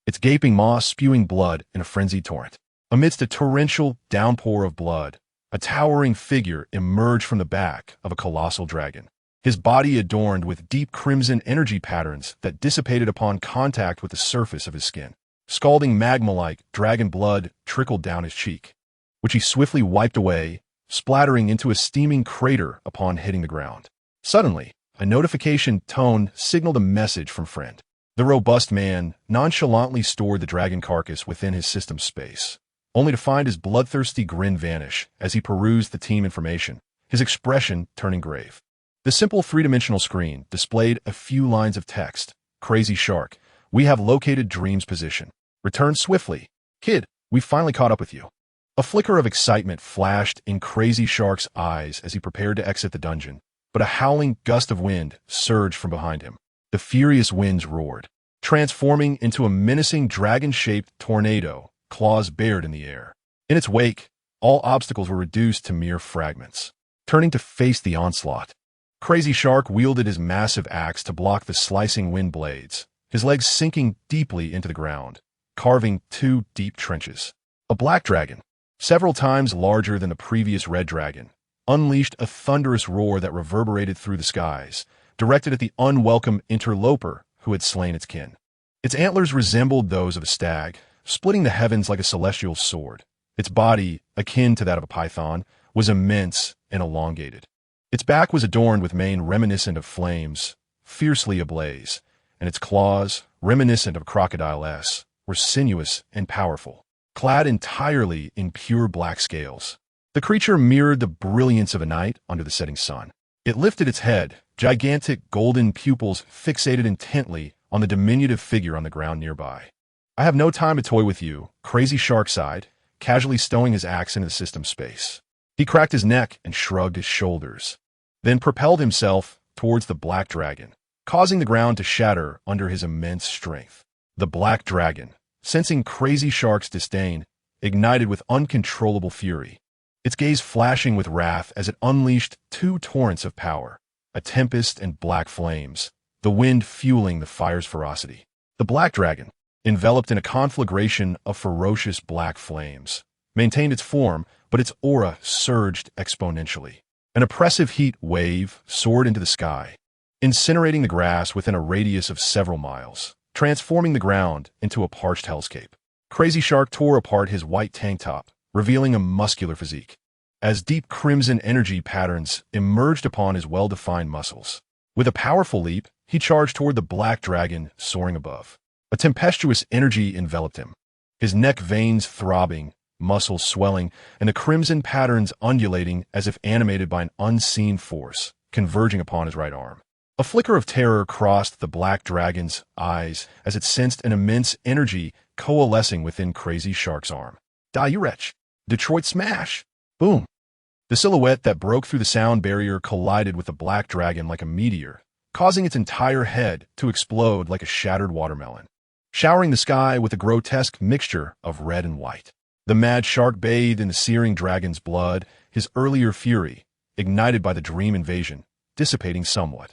its gaping maw spewing blood in a frenzied torrent. Amidst a torrential downpour of blood, a towering figure emerged from the back of a colossal dragon, his body adorned with deep crimson energy patterns that dissipated upon contact with the surface of his skin. Scalding magma-like dragon blood trickled down his cheek, which he swiftly wiped away, splattering into a steaming crater upon hitting the ground. Suddenly, a notification tone signaled a message from friend. The robust man nonchalantly stored the dragon carcass within his system space, only to find his bloodthirsty grin vanish as he perused the team information, his expression turning grave. The simple three-dimensional screen displayed a few lines of text. Crazy Shark, we have located Dream's position. Return swiftly. Kid, we finally caught up with you. A flicker of excitement flashed in Crazy Shark's eyes as he prepared to exit the dungeon, but a howling gust of wind surged from behind him. The furious winds roared, transforming into a menacing dragon-shaped tornado, claws bared in the air. In its wake, all obstacles were reduced to mere fragments. Turning to face the onslaught, Crazy Shark wielded his massive axe to block the slicing wind blades, his legs sinking deeply into the ground, carving two deep trenches. A black dragon, several times larger than the previous red dragon, unleashed a thunderous roar that reverberated through the skies, directed at the unwelcome interloper who had slain its kin. Its antlers resembled those of a stag, splitting the heavens like a celestial sword. Its body, akin to that of a python, was immense and elongated. Its back was adorned with mane reminiscent of flames, fiercely ablaze, and its claws, reminiscent of crocodile-s, were sinuous and powerful, clad entirely in pure black scales. The creature mirrored the brilliance of a night under the setting sun. It lifted its head, gigantic golden pupils fixated intently on the diminutive figure on the ground nearby. I have no time to toy with you, Crazy Shark sighed, casually stowing his axe into the system space. He cracked his neck and shrugged his shoulders, then propelled himself towards the black dragon, causing the ground to shatter under his immense strength. The black dragon, sensing Crazy Shark's disdain, ignited with uncontrollable fury, its gaze flashing with wrath as it unleashed two torrents of power, a tempest and black flames, the wind fueling the fire's ferocity. The black dragon, enveloped in a conflagration of ferocious black flames, maintained its form, but its aura surged exponentially. An oppressive heat wave soared into the sky, incinerating the grass within a radius of several miles, transforming the ground into a parched hellscape. Crazy Shark tore apart his white tank top, revealing a muscular physique, as deep crimson energy patterns emerged upon his well-defined muscles. With a powerful leap, he charged toward the black dragon soaring above. A tempestuous energy enveloped him, his neck veins throbbing, muscles swelling, and the crimson patterns undulating as if animated by an unseen force, converging upon his right arm. A flicker of terror crossed the black dragon's eyes as it sensed an immense energy coalescing within Crazy Shark's arm. Die, you wretch! Detroit smash! Boom! The silhouette that broke through the sound barrier collided with the black dragon like a meteor, causing its entire head to explode like a shattered watermelon, showering the sky with a grotesque mixture of red and white. The mad shark bathed in the searing dragon's blood, his earlier fury, ignited by the dream invasion, dissipating somewhat.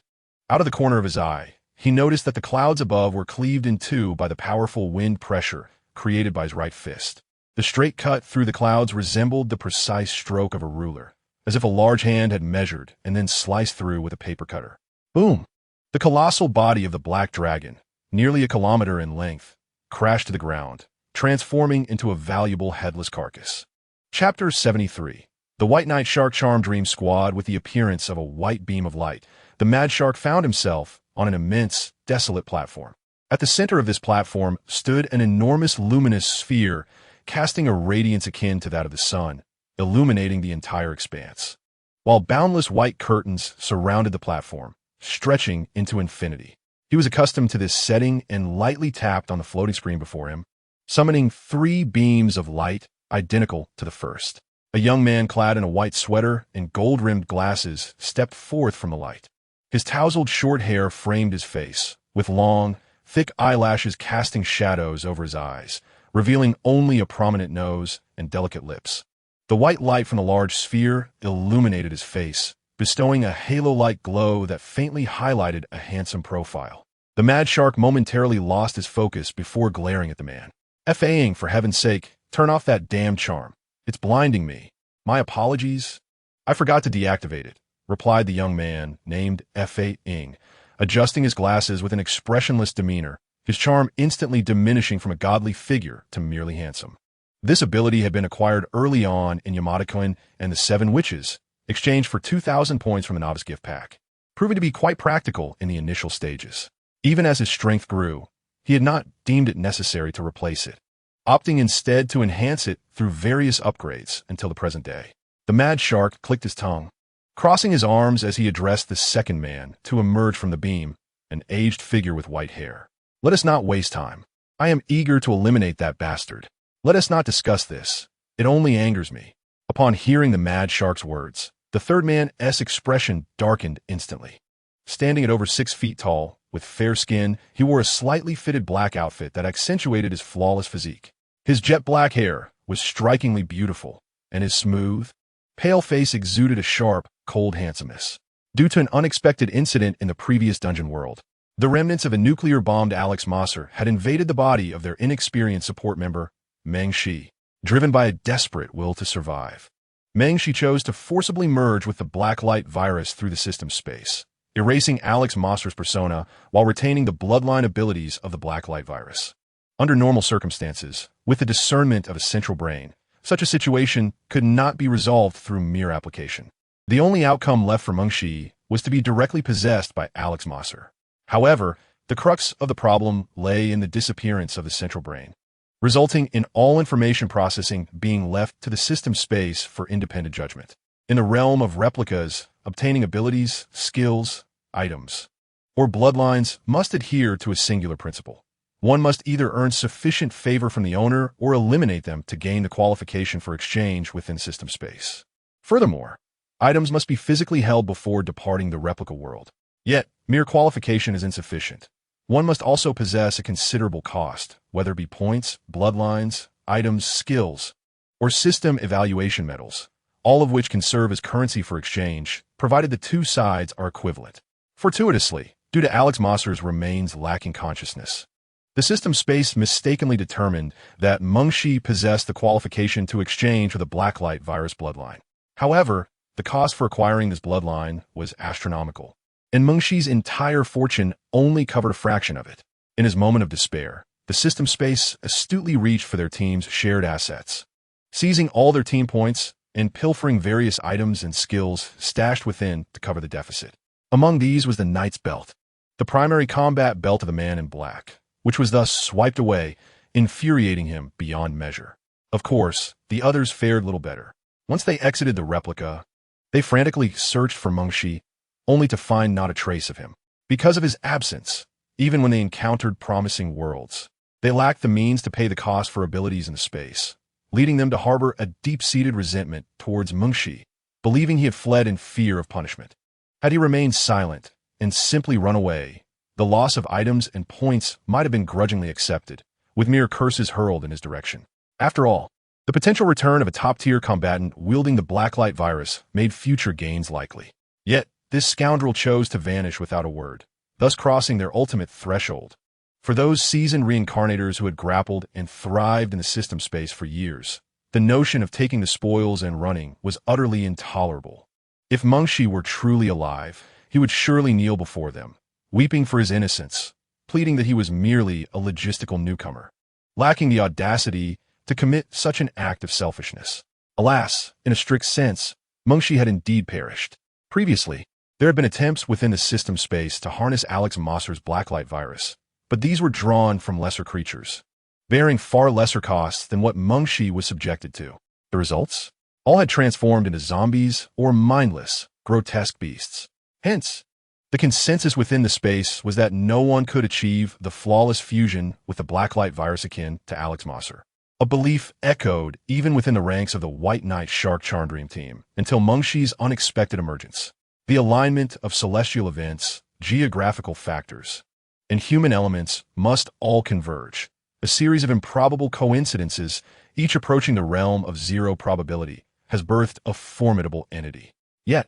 Out of the corner of his eye, he noticed that the clouds above were cleaved in two by the powerful wind pressure created by his right fist. The straight cut through the clouds resembled the precise stroke of a ruler, as if a large hand had measured and then sliced through with a paper cutter. Boom! The colossal body of the black dragon, nearly a kilometer in length, crashed to the ground, transforming into a valuable headless carcass. Chapter 73. The White Knight Shark charmed Dream Squad with the appearance of a white beam of light. The mad shark found himself on an immense, desolate platform. At the center of this platform stood an enormous luminous sphere, casting a radiance akin to that of the sun, illuminating the entire expanse, while boundless white curtains surrounded the platform, stretching into infinity. He was accustomed to this setting and lightly tapped on the floating screen before him, summoning 3 beams of light identical to the first. A young man clad in a white sweater and gold-rimmed glasses stepped forth from the light. His tousled short hair framed his face, with long, thick eyelashes casting shadows over his eyes, revealing only a prominent nose and delicate lips. The white light from the large sphere illuminated his face, bestowing a halo-like glow that faintly highlighted a handsome profile. The mad shark momentarily lost his focus before glaring at the man. "F.A.ing, for heaven's sake, turn off that damn charm. It's blinding me. My apologies. I forgot to deactivate it," replied the young man, named F.A.ing, adjusting his glasses with an expressionless demeanor, his charm instantly diminishing from a godly figure to merely handsome. This ability had been acquired early on in Yamada-kun and the Seven Witches, exchanged for 2,000 points from the novice gift pack, proving to be quite practical in the initial stages. Even as his strength grew, he had not deemed it necessary to replace it, opting instead to enhance it through various upgrades until the present day. The mad shark clicked his tongue, crossing his arms as he addressed the second man to emerge from the beam, an aged figure with white hair. "Let us not waste time. I am eager to eliminate that bastard. Let us not discuss this. It only angers me." Upon hearing the mad shark's words, the third man's expression darkened instantly. Standing at over 6 feet tall, with fair skin, he wore a slightly fitted black outfit that accentuated his flawless physique. His jet black hair was strikingly beautiful, and his smooth, pale face exuded a sharp, cold handsomeness. Due to an unexpected incident in the previous dungeon world, the remnants of a nuclear-bombed Alex Mosser had invaded the body of their inexperienced support member, Meng Shi. Driven by a desperate will to survive, Meng Shi chose to forcibly merge with the Blacklight virus through the system space, erasing Alex Mosser's persona while retaining the bloodline abilities of the Blacklight virus. Under normal circumstances, with the discernment of a central brain, such a situation could not be resolved through mere application. The only outcome left for Meng Shi was to be directly possessed by Alex Mosser. However, the crux of the problem lay in the disappearance of the central brain, resulting in all information processing being left to the system space for independent judgment. In the realm of replicas, obtaining abilities, skills, items, or bloodlines must adhere to a singular principle. One must either earn sufficient favor from the owner or eliminate them to gain the qualification for exchange within system space. Furthermore, items must be physically held before departing the replica world. Yet, mere qualification is insufficient. One must also possess a considerable cost, whether it be points, bloodlines, items, skills, or system evaluation medals, all of which can serve as currency for exchange, provided the two sides are equivalent. Fortuitously, due to Alex Mosser's remains lacking consciousness, the system space mistakenly determined that Meng Shi possessed the qualification to exchange with a Blacklight virus bloodline. However, the cost for acquiring this bloodline was astronomical, and Meng Shi's entire fortune only covered a fraction of it. In his moment of despair, the system space astutely reached for their team's shared assets, seizing all their team points and pilfering various items and skills stashed within to cover the deficit. Among these was the Knight's Belt, the primary combat belt of the man in black, which was thus swiped away, infuriating him beyond measure. Of course, the others fared little better. Once they exited the replica, they frantically searched for Meng Shi, only to find not a trace of him. Because of his absence, even when they encountered promising worlds, they lacked the means to pay the cost for abilities in the space, leading them to harbor a deep-seated resentment towards Meng Shi, believing he had fled in fear of punishment. Had he remained silent and simply run away, the loss of items and points might have been grudgingly accepted, with mere curses hurled in his direction. After all, the potential return of a top-tier combatant wielding the Blacklight virus made future gains likely. Yet, this scoundrel chose to vanish without a word, thus crossing their ultimate threshold. For those seasoned reincarnators who had grappled and thrived in the system space for years, the notion of taking the spoils and running was utterly intolerable. If Meng Shi were truly alive, he would surely kneel before them, weeping for his innocence, pleading that he was merely a logistical newcomer, lacking the audacity to commit such an act of selfishness. Alas, in a strict sense, Meng Shi had indeed perished. Previously, there had been attempts within the system space to harness Alex Mosser's Blacklight virus, but these were drawn from lesser creatures, bearing far lesser costs than what Meng Shi was subjected to. The results? All had transformed into zombies or mindless, grotesque beasts. Hence, the consensus within the space was that no one could achieve the flawless fusion with the Blacklight virus akin to Alex Mosser. A belief echoed even within the ranks of the White Knight Shark Charndream team until Meng Shi's unexpected emergence. The alignment of celestial events, geographical factors, and human elements must all converge, a series of improbable coincidences, each approaching the realm of zero probability, has birthed a formidable entity. Yet,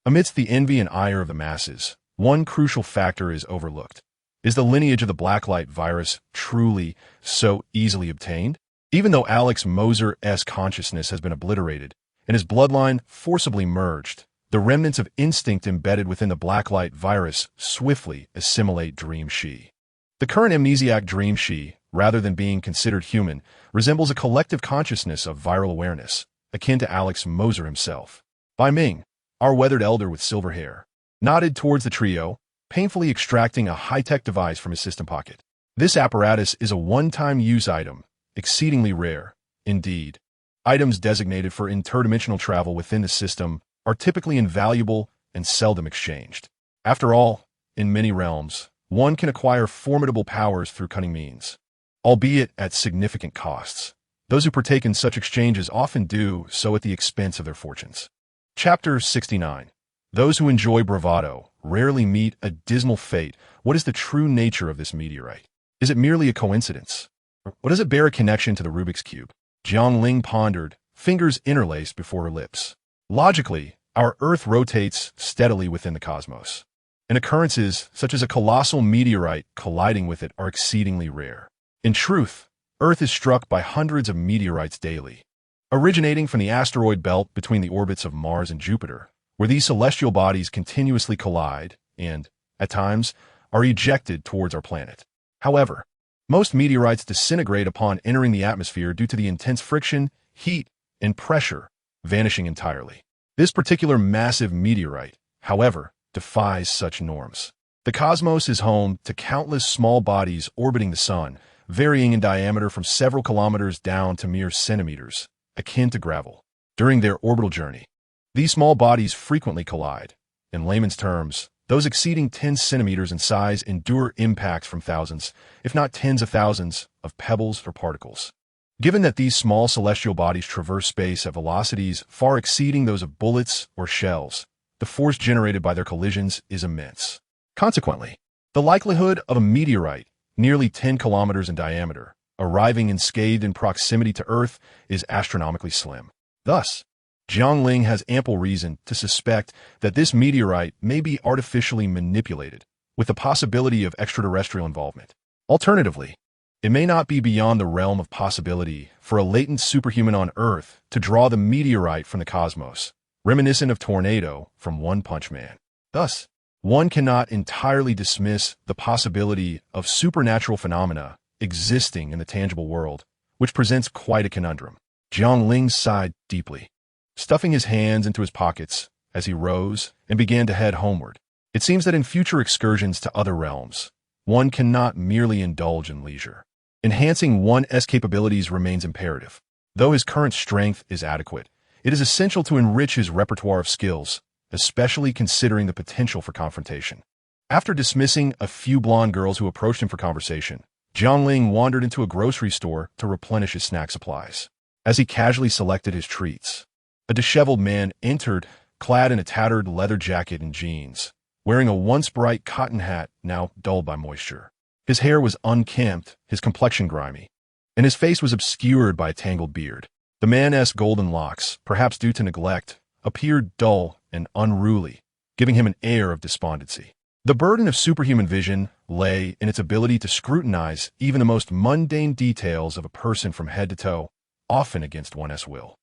amidst the envy and ire of the masses, one crucial factor is overlooked. Is the lineage of the blacklight virus truly so easily obtained? Even though Alex Moser's consciousness has been obliterated and his bloodline forcibly merged, the remnants of instinct embedded within the blacklight virus swiftly assimilate Dream She. The current amnesiac Dream She, rather than being considered human, resembles a collective consciousness of viral awareness, akin to Alex Moser himself. Bai Ming, our weathered elder with silver hair, nodded towards the trio, painfully extracting a high-tech device from his system pocket. This apparatus is a one-time use item, exceedingly rare, indeed. Items designated for interdimensional travel within the system are typically invaluable and seldom exchanged. After all, in many realms, one can acquire formidable powers through cunning means, albeit at significant costs. Those who partake in such exchanges often do so at the expense of their fortunes. Chapter 69. Those who enjoy bravado rarely meet a dismal fate. What is the true nature of this meteorite? Is it merely a coincidence? Or does it bear a connection to the Rubik's Cube? Jiang Ling pondered, fingers interlaced before her lips. Logically, our Earth rotates steadily within the cosmos, and occurrences such as a colossal meteorite colliding with it are exceedingly rare. In truth, Earth is struck by hundreds of meteorites daily, originating from the asteroid belt between the orbits of Mars and Jupiter, where these celestial bodies continuously collide and, at times, are ejected towards our planet. However, most meteorites disintegrate upon entering the atmosphere due to the intense friction, heat, and pressure, vanishing entirely. This particular massive meteorite, however, defies such norms. The cosmos is home to countless small bodies orbiting the sun, varying in diameter from several kilometers down to mere centimeters, akin to gravel. During their orbital journey, these small bodies frequently collide. In layman's terms, those exceeding 10 centimeters in size endure impacts from thousands, if not tens of thousands, of pebbles or particles. Given that these small celestial bodies traverse space at velocities far exceeding those of bullets or shells, the force generated by their collisions is immense. Consequently, the likelihood of a meteorite, nearly 10 kilometers in diameter, arriving unscathed in proximity to Earth is astronomically slim. Thus, Jiang Ling has ample reason to suspect that this meteorite may be artificially manipulated, with the possibility of extraterrestrial involvement. Alternatively, it may not be beyond the realm of possibility for a latent superhuman on Earth to draw the meteorite from the cosmos, reminiscent of Tornado from One Punch Man. Thus, one cannot entirely dismiss the possibility of supernatural phenomena existing in the tangible world, which presents quite a conundrum. Jiang Ling sighed deeply, stuffing his hands into his pockets as he rose and began to head homeward. It seems that in future excursions to other realms, one cannot merely indulge in leisure. Enhancing one's capabilities remains imperative. Though his current strength is adequate, it is essential to enrich his repertoire of skills, especially considering the potential for confrontation. After dismissing a few blonde girls who approached him for conversation, Jiang Ling wandered into a grocery store to replenish his snack supplies. As he casually selected his treats, a disheveled man entered, clad in a tattered leather jacket and jeans, wearing a once bright cotton hat now dulled by moisture. His hair was unkempt, his complexion grimy, and his face was obscured by a tangled beard. The man's golden locks, perhaps due to neglect, appeared dull and unruly, giving him an air of despondency. The burden of superhuman vision lay in its ability to scrutinize even the most mundane details of a person from head to toe, often against one's will.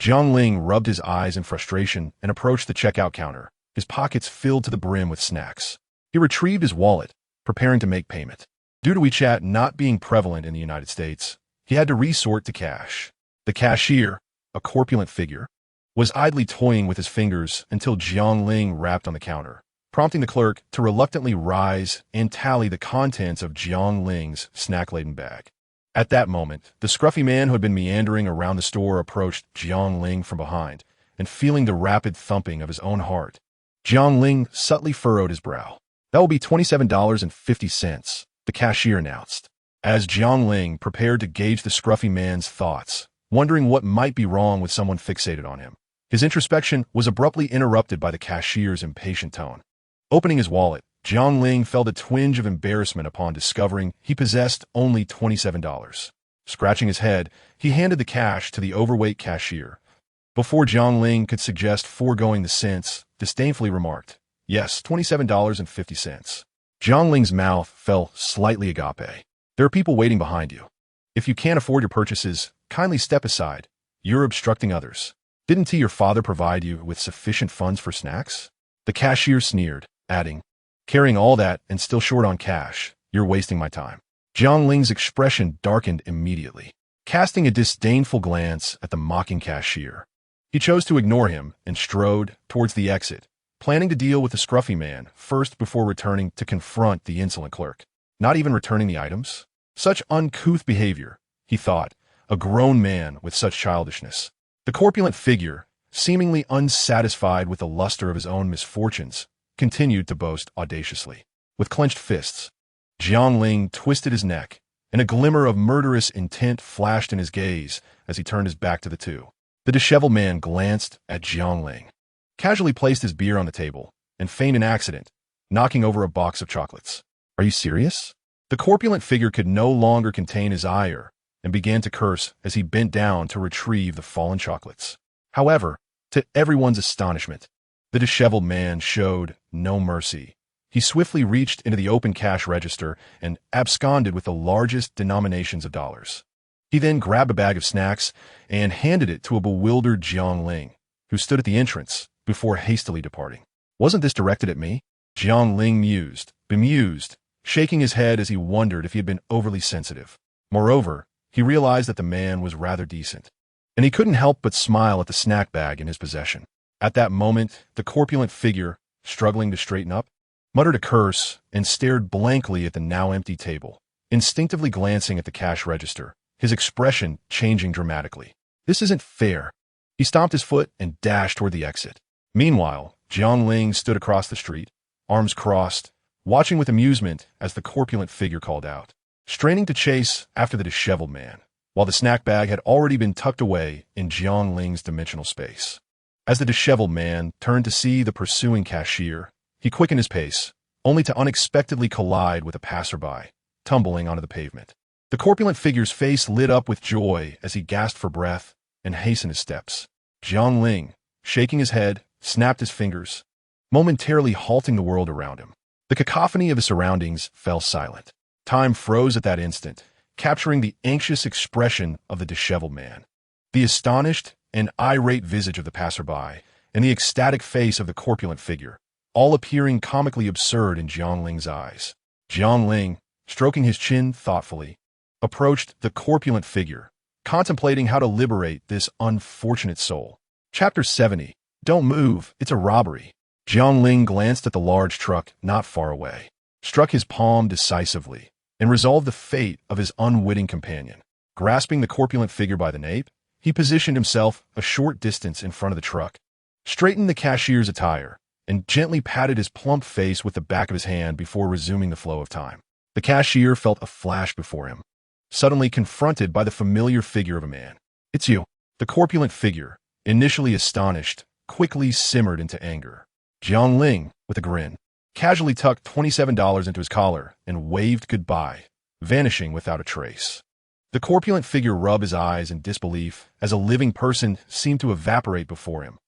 Jiang Ling rubbed his eyes in frustration and approached the checkout counter, his pockets filled to the brim with snacks. He retrieved his wallet, preparing to make payment. Due to WeChat not being prevalent in the United States, he had to resort to cash. The cashier, a corpulent figure, was idly toying with his fingers until Jiang Ling rapped on the counter, prompting the clerk to reluctantly rise and tally the contents of Jiang Ling's snack-laden bag. At that moment, the scruffy man who had been meandering around the store approached Jiang Ling from behind, and feeling the rapid thumping of his own heart, Jiang Ling subtly furrowed his brow. "That will be $27.50, the cashier announced. As Jiang Ling prepared to gauge the scruffy man's thoughts, wondering what might be wrong with someone fixated on him, his introspection was abruptly interrupted by the cashier's impatient tone. Opening his wallet, Jiang Ling felt a twinge of embarrassment upon discovering he possessed only $27. Scratching his head, he handed the cash to the overweight cashier, Before Jiang Ling could suggest foregoing the cents, disdainfully remarked, "Yes, $27.50. Jiang Ling's mouth fell slightly agape. "There are people waiting behind you. If you can't afford your purchases, kindly step aside. You're obstructing others. Didn't your father provide you with sufficient funds for snacks?" The cashier sneered, adding, "Carrying all that and still short on cash, you're wasting my time." Jiang Ling's expression darkened immediately. Casting a disdainful glance at the mocking cashier, he chose to ignore him and strode towards the exit, planning to deal with the scruffy man first before returning to confront the insolent clerk. Not even returning the items? Such uncouth behavior, he thought, a grown man with such childishness. The corpulent figure, seemingly unsatisfied with the luster of his own misfortunes, continued to boast audaciously. With clenched fists, Jiang Ling twisted his neck, and a glimmer of murderous intent flashed in his gaze as he turned his back to the two. The disheveled man glanced at Jiang Ling, casually placed his beer on the table, and feigned an accident, knocking over a box of chocolates. "Are you serious?" The corpulent figure could no longer contain his ire and began to curse as he bent down to retrieve the fallen chocolates. However, to everyone's astonishment, the disheveled man showed no mercy. He swiftly reached into the open cash register and absconded with the largest denominations of dollars. He then grabbed a bag of snacks and handed it to a bewildered Jiang Ling, who stood at the entrance before hastily departing. "Wasn't this directed at me?" Jiang Ling mused, bemused, shaking his head as he wondered if he had been overly sensitive. Moreover, he realized that the man was rather decent, and he couldn't help but smile at the snack bag in his possession. At that moment, the corpulent figure, struggling to straighten up, muttered a curse and stared blankly at the now empty table, instinctively glancing at the cash register, his expression changing dramatically. "This isn't fair." He stomped his foot and dashed toward the exit. Meanwhile, Jiang Ling stood across the street, arms crossed, watching with amusement as the corpulent figure called out, straining to chase after the disheveled man, while the snack bag had already been tucked away in Jiang Ling's dimensional space. As the disheveled man turned to see the pursuing cashier, he quickened his pace, only to unexpectedly collide with a passerby, tumbling onto the pavement. The corpulent figure's face lit up with joy as he gasped for breath and hastened his steps. Jiang Ling, shaking his head, snapped his fingers, momentarily halting the world around him. The cacophony of his surroundings fell silent. Time froze at that instant, capturing the anxious expression of the disheveled man, the astonished and irate visage of the passerby, and the ecstatic face of the corpulent figure, all appearing comically absurd in Jiang Ling's eyes. Jiang Ling, stroking his chin thoughtfully, approached the corpulent figure, contemplating how to liberate this unfortunate soul. Chapter 70. Don't move, it's a robbery. Jiang Ling glanced at the large truck not far away, struck his palm decisively, and resolved the fate of his unwitting companion. Grasping the corpulent figure by the nape, he positioned himself a short distance in front of the truck, straightened the cashier's attire, and gently patted his plump face with the back of his hand before resuming the flow of time. The cashier felt a flash before him, suddenly confronted by the familiar figure of a man. "It's you." The corpulent figure, initially astonished, quickly simmered into anger. Jiang Ling, with a grin, casually tucked $27 into his collar and waved goodbye, vanishing without a trace. The corpulent figure rubbed his eyes in disbelief as a living person seemed to evaporate before him.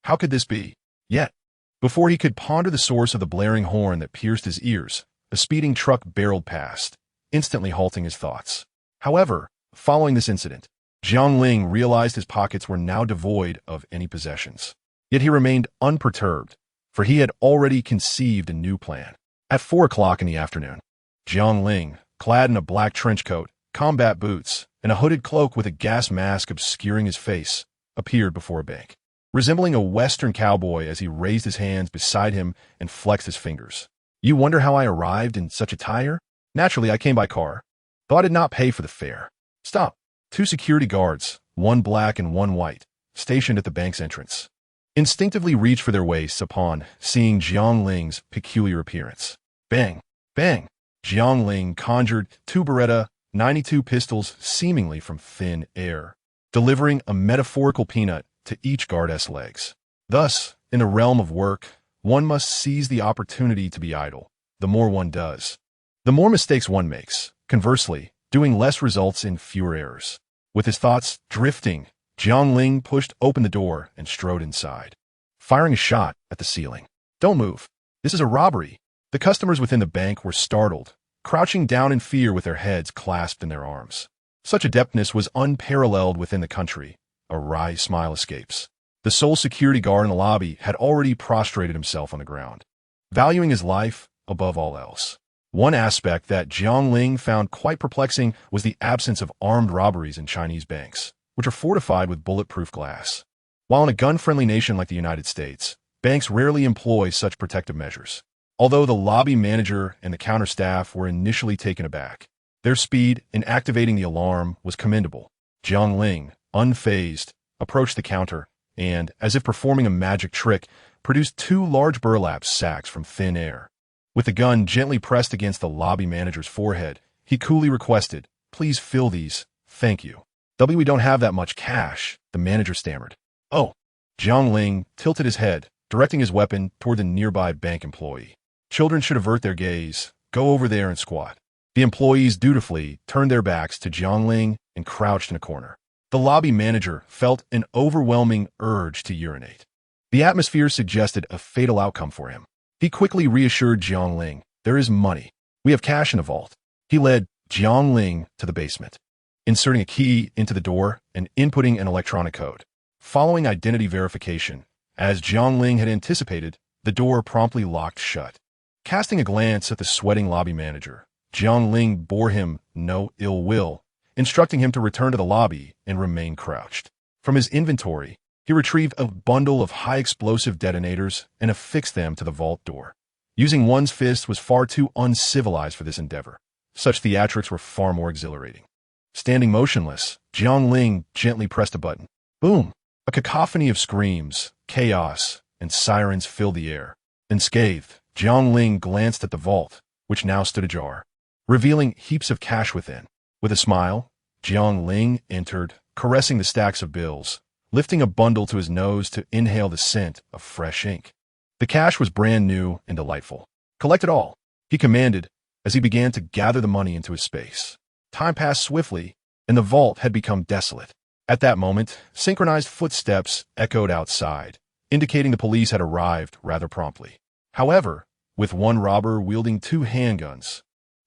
How could this be? Yet, before he could ponder the source of the blaring horn that pierced his ears, a speeding truck barreled past, instantly halting his thoughts. However, following this incident, Jiang Ling realized his pockets were now devoid of any possessions. Yet he remained unperturbed, for he had already conceived a new plan. At 4 o'clock in the afternoon, Jiang Ling, clad in a black trench coat, combat boots, and a hooded cloak with a gas mask obscuring his face, appeared before a bank, resembling a Western cowboy as he raised his hands beside him and flexed his fingers. "You wonder how I arrived in such attire? Naturally, I came by car, though I did not pay for the fare." "Stop." 2 security guards, one black and one white, stationed at the bank's entrance, instinctively reached for their waists upon seeing Jiang Ling's peculiar appearance. Bang! Bang! Jiang Ling conjured 2 Beretta 92 pistols seemingly from thin air, delivering a metaphorical peanut to each guard's legs. Thus, in the realm of work, one must seize the opportunity to be idle. The more one does, the more mistakes one makes. Conversely, doing less results in fewer errors. With his thoughts drifting Jiang Ling pushed open the door and strode inside, firing a shot at the ceiling. "Don't move. This is a robbery." The customers within the bank were startled, crouching down in fear with their heads clasped in their arms. Such adeptness was unparalleled within the country. A wry smile escapes. The sole security guard in the lobby had already prostrated himself on the ground, valuing his life above all else. One aspect that Jiang Ling found quite perplexing was the absence of armed robberies in Chinese banks, which are fortified with bulletproof glass. While in a gun-friendly nation like the United States, banks rarely employ such protective measures. Although the lobby manager and the counter staff were initially taken aback, their speed in activating the alarm was commendable. Jiang Ling, unfazed, approached the counter and, as if performing a magic trick, produced 2 large burlap sacks from thin air. With the gun gently pressed against the lobby manager's forehead, he coolly requested, "Please fill these, thank you." "We don't have that much cash," the manager stammered. "Oh." Jiang Ling tilted his head, directing his weapon toward the nearby bank employee. "Children should avert their gaze. Go over there and squat." The employees dutifully turned their backs to Jiang Ling and crouched in a corner. The lobby manager felt an overwhelming urge to urinate. The atmosphere suggested a fatal outcome for him. He quickly reassured Jiang Ling, "There is money. We have cash in the vault." He led Jiang Ling to the basement, inserting a key into the door and inputting an electronic code. Following identity verification, as Jiang Ling had anticipated, the door promptly locked shut. Casting a glance at the sweating lobby manager, Jiang Ling bore him no ill will, instructing him to return to the lobby and remain crouched. From his inventory, he retrieved a bundle of high-explosive detonators and affixed them to the vault door. Using one's fist was far too uncivilized for this endeavor. Such theatrics were far more exhilarating. Standing motionless, Jiang Ling gently pressed a button. Boom! A cacophony of screams, chaos, and sirens filled the air. Unscathed, Jiang Ling glanced at the vault, which now stood ajar, revealing heaps of cash within. With a smile, Jiang Ling entered, caressing the stacks of bills, lifting a bundle to his nose to inhale the scent of fresh ink. The cash was brand new and delightful. "Collect it all," he commanded as he began to gather the money into his space. Time passed swiftly, and the vault had become desolate. At that moment, synchronized footsteps echoed outside, indicating the police had arrived rather promptly. However, with one robber wielding 2 handguns,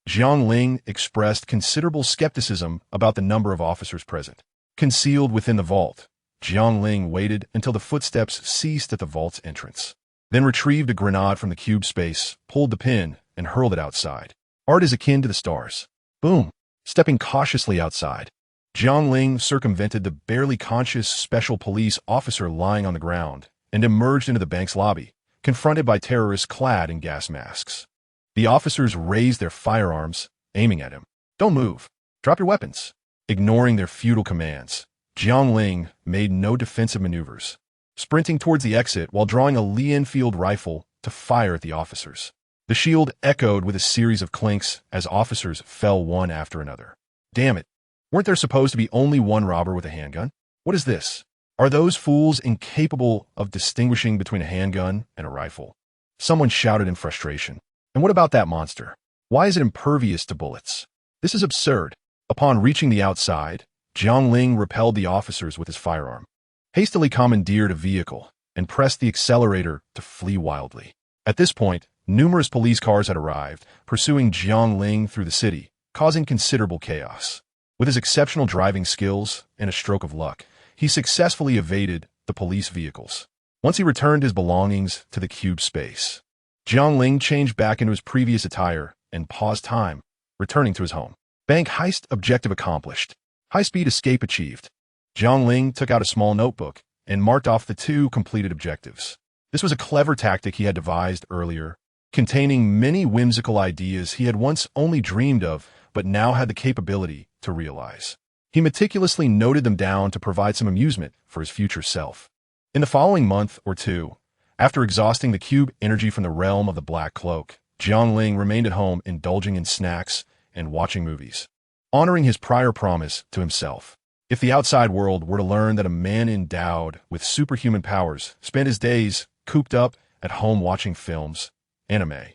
Jiang Ling expressed considerable skepticism about the number of officers present. Concealed within the vault, Jiang Ling waited until the footsteps ceased at the vault's entrance, then retrieved a grenade from the cube space, pulled the pin, and hurled it outside. Art is akin to the stars. Boom! Stepping cautiously outside, Jiang Ling circumvented the barely conscious special police officer lying on the ground and emerged into the bank's lobby, confronted by terrorists clad in gas masks. The officers raised their firearms, aiming at him. "Don't move. Drop your weapons." Ignoring their futile commands, Jiang Ling made no defensive maneuvers, sprinting towards the exit while drawing a Lee-Enfield rifle to fire at the officers. The shield echoed with a series of clinks as officers fell one after another. Damn it! Weren't there supposed to be only one robber with a handgun? What is this? Are those fools incapable of distinguishing between a handgun and a rifle? Someone shouted in frustration. And what about that monster? Why is it impervious to bullets? This is absurd. Upon reaching the outside, Jiang Ling repelled the officers with his firearm, hastily commandeered a vehicle, and pressed the accelerator to flee wildly. At this point, numerous police cars had arrived, pursuing Jiang Ling through the city, causing considerable chaos. With his exceptional driving skills and a stroke of luck, he successfully evaded the police vehicles. Once he returned his belongings to the cube space, Jiang Ling changed back into his previous attire and paused time, returning to his home. Bank heist objective accomplished. High-speed escape achieved. Jiang Ling took out a small notebook and marked off the 2 completed objectives. This was a clever tactic he had devised earlier, containing many whimsical ideas he had once only dreamed of, but now had the capability to realize. He meticulously noted them down to provide some amusement for his future self. In the following month or 2, after exhausting the cube energy from the realm of the Black Cloak, Jiang Ling remained at home indulging in snacks and watching movies, honoring his prior promise to himself. If the outside world were to learn that a man endowed with superhuman powers spent his days cooped up at home watching films, anime,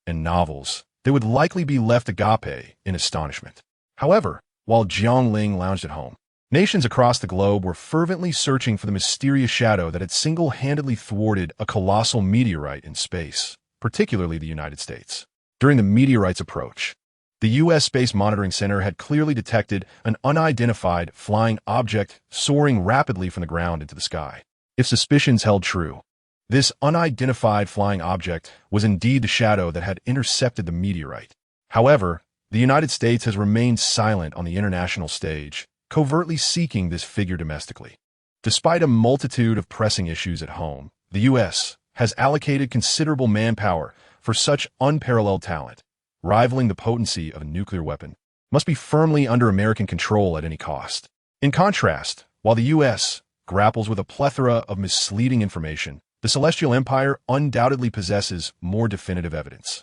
and novels, they would likely be left agape in astonishment. However, while Jiang Ling lounged at home, Nations across the globe were fervently searching for the mysterious shadow that had single-handedly thwarted a colossal meteorite in space, particularly the United States. During the meteorite's approach, the U.S. Space Monitoring Center had clearly detected an unidentified flying object soaring rapidly from the ground into the sky. If suspicions held true, this unidentified flying object was indeed the shadow that had intercepted the meteorite. However, the United States has remained silent on the international stage, covertly seeking this figure domestically. Despite a multitude of pressing issues at home, the U.S. has allocated considerable manpower for such unparalleled talent, rivaling the potency of a nuclear weapon, must be firmly under American control at any cost. In contrast, while the U.S. grapples with a plethora of misleading information, the Celestial Empire undoubtedly possesses more definitive evidence.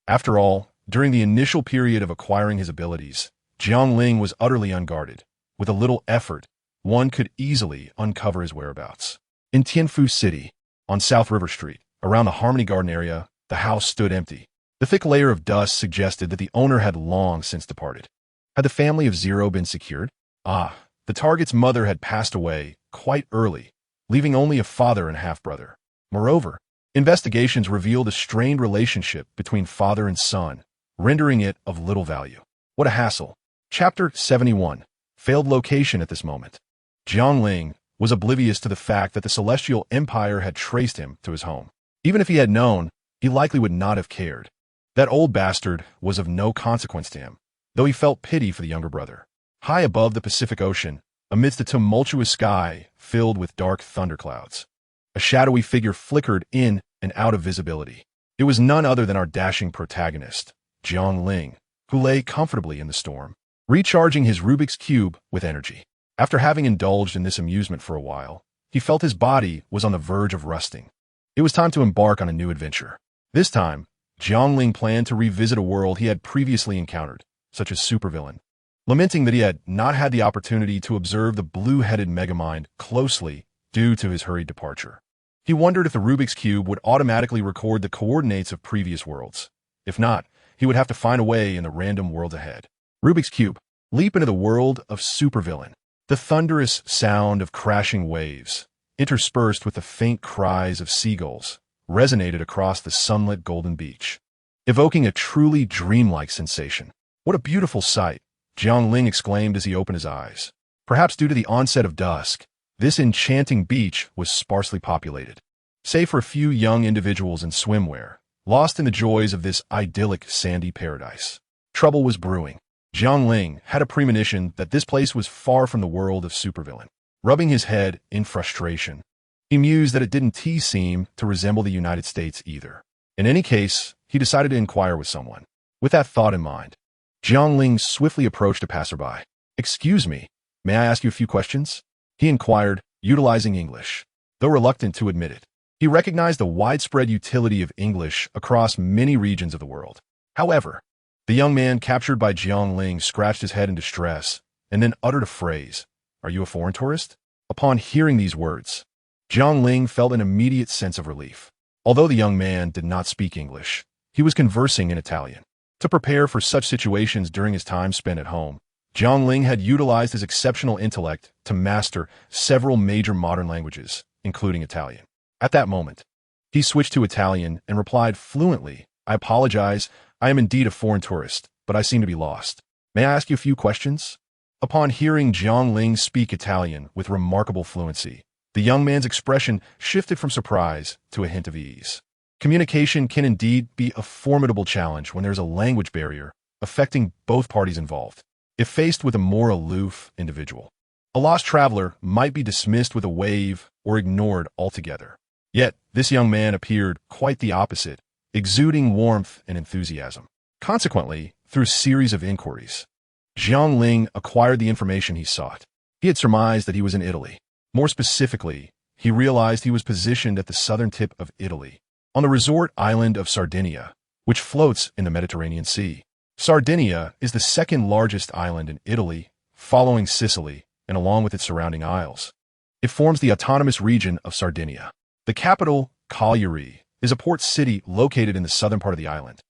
After all, during the initial period of acquiring his abilities, Jiang Ling was utterly unguarded. With a little effort, one could easily uncover his whereabouts. In Tianfu City, on South River Street, around the Harmony Garden area, the house stood empty. The thick layer of dust suggested that the owner had long since departed. Had the family of Zero been secured? The target's mother had passed away quite early, leaving only a father and half-brother. Moreover, investigations revealed a strained relationship between father and son, rendering it of little value. What a hassle. Chapter 71. Failed location at this moment. Jiang Ling was oblivious to the fact that the Celestial Empire had traced him to his home. Even if he had known, he likely would not have cared. That old bastard was of no consequence to him, though he felt pity for the younger brother. High above the Pacific Ocean, amidst a tumultuous sky filled with dark thunderclouds, a shadowy figure flickered in and out of visibility. It was none other than our dashing protagonist, Jiang Ling, who lay comfortably in the storm, recharging his Rubik's Cube with energy. After having indulged in this amusement for a while, he felt his body was on the verge of rusting. It was time to embark on a new adventure. This time, Jiang Ling planned to revisit a world he had previously encountered, such as Supervillain. Lamenting that he had not had the opportunity to observe the blue-headed Megamind closely due to his hurried departure, he wondered if the Rubik's Cube would automatically record the coordinates of previous worlds. If not, he would have to find a way in the random worlds ahead. Rubik's Cube. Leap into the world of Supervillain. The thunderous sound of crashing waves, interspersed with the faint cries of seagulls, resonated across the sunlit golden beach, evoking a truly dreamlike sensation. What a beautiful sight, Jiang Ling exclaimed as he opened his eyes. Perhaps due to the onset of dusk, this enchanting beach was sparsely populated, save for a few young individuals in swimwear, lost in the joys of this idyllic sandy paradise. Trouble was brewing. Jiang Ling had a premonition that this place was far from the world of Supervillain. Rubbing his head in frustration, he mused that it didn't seem to resemble the United States either. In any case, he decided to inquire with someone. With that thought in mind, Jiang Ling swiftly approached a passerby. "Excuse me, may I ask you a few questions?" he inquired, utilizing English. Though reluctant to admit it, he recognized the widespread utility of English across many regions of the world. However, the young man captured by Jiang Ling scratched his head in distress and then uttered a phrase. "Are you a foreign tourist?" Upon hearing these words, Jiang Ling felt an immediate sense of relief. Although the young man did not speak English, he was conversing in Italian. To prepare for such situations during his time spent at home, Jiang Ling had utilized his exceptional intellect to master several major modern languages, including Italian. At that moment, he switched to Italian and replied fluently, "I apologize, I am indeed a foreign tourist, but I seem to be lost. May I ask you a few questions?" Upon hearing Jiang Ling speak Italian with remarkable fluency, the young man's expression shifted from surprise to a hint of ease. Communication can indeed be a formidable challenge when there's a language barrier affecting both parties involved. If faced with a more aloof individual, a lost traveler might be dismissed with a wave or ignored altogether. Yet, this young man appeared quite the opposite, exuding warmth and enthusiasm. Consequently, through a series of inquiries, Jiang Ling acquired the information he sought. He had surmised that he was in Italy. More specifically, he realized he was positioned at the southern tip of Italy, on the resort island of Sardinia, which floats in the Mediterranean Sea. Sardinia is the second largest island in Italy, following Sicily and along with its surrounding isles. It forms the autonomous region of Sardinia. The capital, Cagliari, is a port city located in the southern part of the island.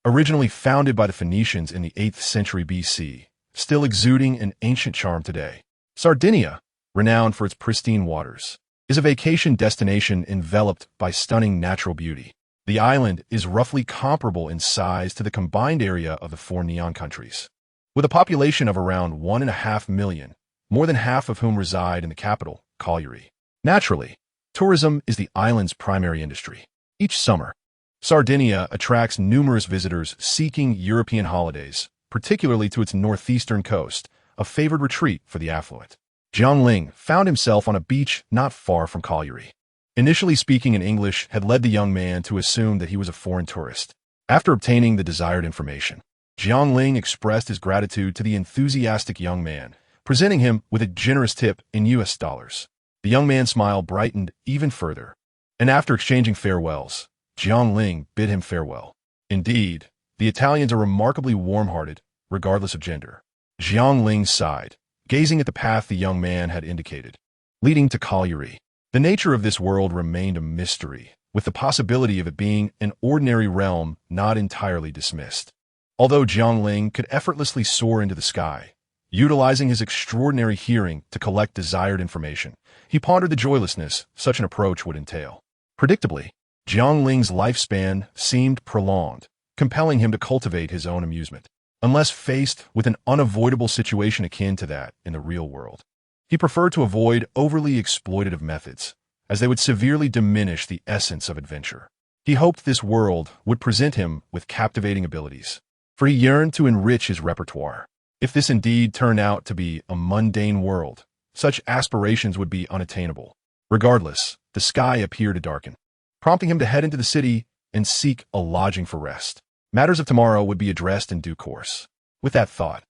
Originally founded by the Phoenicians in the 8th century BC, still exuding an ancient charm today. Sardinia, renowned for its pristine waters, is a vacation destination enveloped by stunning natural beauty. The island is roughly comparable in size to the combined area of the four neon countries. With a population of around 1.5 million, more than half of whom reside in the capital, Cagliari. Naturally, tourism is the island's primary industry. Each summer, Sardinia attracts numerous visitors seeking European holidays, particularly to its northeastern coast, a favored retreat for the affluent. Jiang Ling found himself on a beach not far from Cagliari. Initially speaking in English had led the young man to assume that he was a foreign tourist. After obtaining the desired information, Jiang Ling expressed his gratitude to the enthusiastic young man, presenting him with a generous tip in US dollars. The young man's smile brightened even further, and after exchanging farewells, Jiang Ling bid him farewell. Indeed, the Italians are remarkably warm-hearted, regardless of gender. Jiang Ling sighed, gazing at the path the young man had indicated, leading to Cagliari. The nature of this world remained a mystery, with the possibility of it being an ordinary realm not entirely dismissed. Although Jiang Ling could effortlessly soar into the sky, utilizing his extraordinary hearing to collect desired information, he pondered the joylessness such an approach would entail. Predictably, Jiang Ling's lifespan seemed prolonged, compelling him to cultivate his own amusement. Unless faced with an unavoidable situation akin to that in the real world, he preferred to avoid overly exploitative methods, as they would severely diminish the essence of adventure. He hoped this world would present him with captivating abilities, for he yearned to enrich his repertoire. If this indeed turned out to be a mundane world, such aspirations would be unattainable. Regardless, the sky appeared to darken, prompting him to head into the city and seek a lodging for rest. Matters of tomorrow would be addressed in due course. With that thought,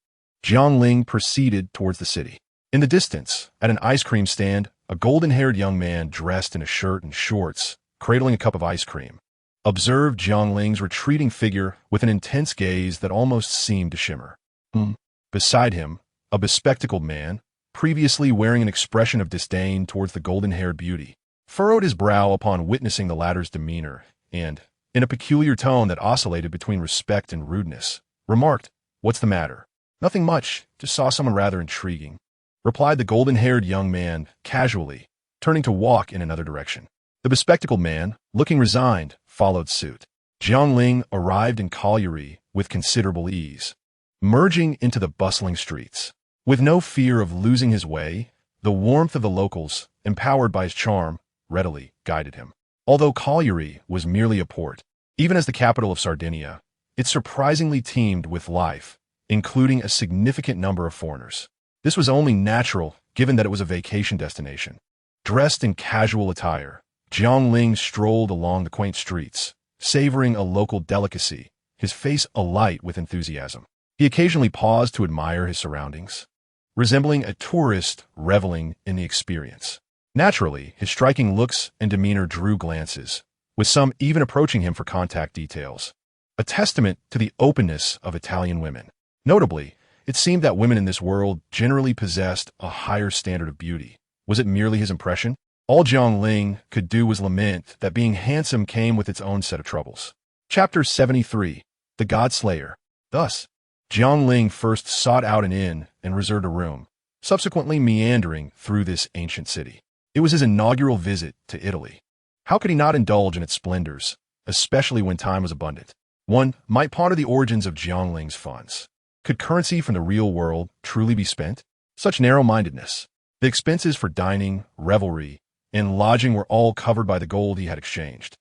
Jiang Ling proceeded towards the city. In the distance, at an ice cream stand, a golden-haired young man dressed in a shirt and shorts, cradling a cup of ice cream, observed Jiang Ling's retreating figure with an intense gaze that almost seemed to shimmer. Beside him, a bespectacled man, previously wearing an expression of disdain towards the golden-haired beauty, furrowed his brow upon witnessing the latter's demeanor and, in a peculiar tone that oscillated between respect and rudeness, remarked, "What's the matter?" "Nothing much, just saw someone rather intriguing," replied the golden-haired young man casually, turning to walk in another direction. The bespectacled man, looking resigned, followed suit. Jiang Ling arrived in Cagliari with considerable ease, merging into the bustling streets. With no fear of losing his way, the warmth of the locals, empowered by his charm, readily guided him. Although Cagliari was merely a port, even as the capital of Sardinia, it surprisingly teemed with life, including a significant number of foreigners. This was only natural, given that it was a vacation destination. Dressed in casual attire, Jiang Ling strolled along the quaint streets, savoring a local delicacy, his face alight with enthusiasm. He occasionally paused to admire his surroundings, resembling a tourist reveling in the experience. Naturally, his striking looks and demeanor drew glances, with some even approaching him for contact details, a testament to the openness of Italian women. Notably, it seemed that women in this world generally possessed a higher standard of beauty. Was it merely his impression? All Jiang Ling could do was lament that being handsome came with its own set of troubles. Chapter 73. The Godslayer. Thus, Jiang Ling first sought out an inn and reserved a room, subsequently meandering through this ancient city. It was his inaugural visit to Italy. How could he not indulge in its splendors, especially when time was abundant? One might ponder the origins of Jiang Ling's funds. Could currency from the real world truly be spent? Such narrow-mindedness. The expenses for dining, revelry, and lodging were all covered by the gold he had exchanged.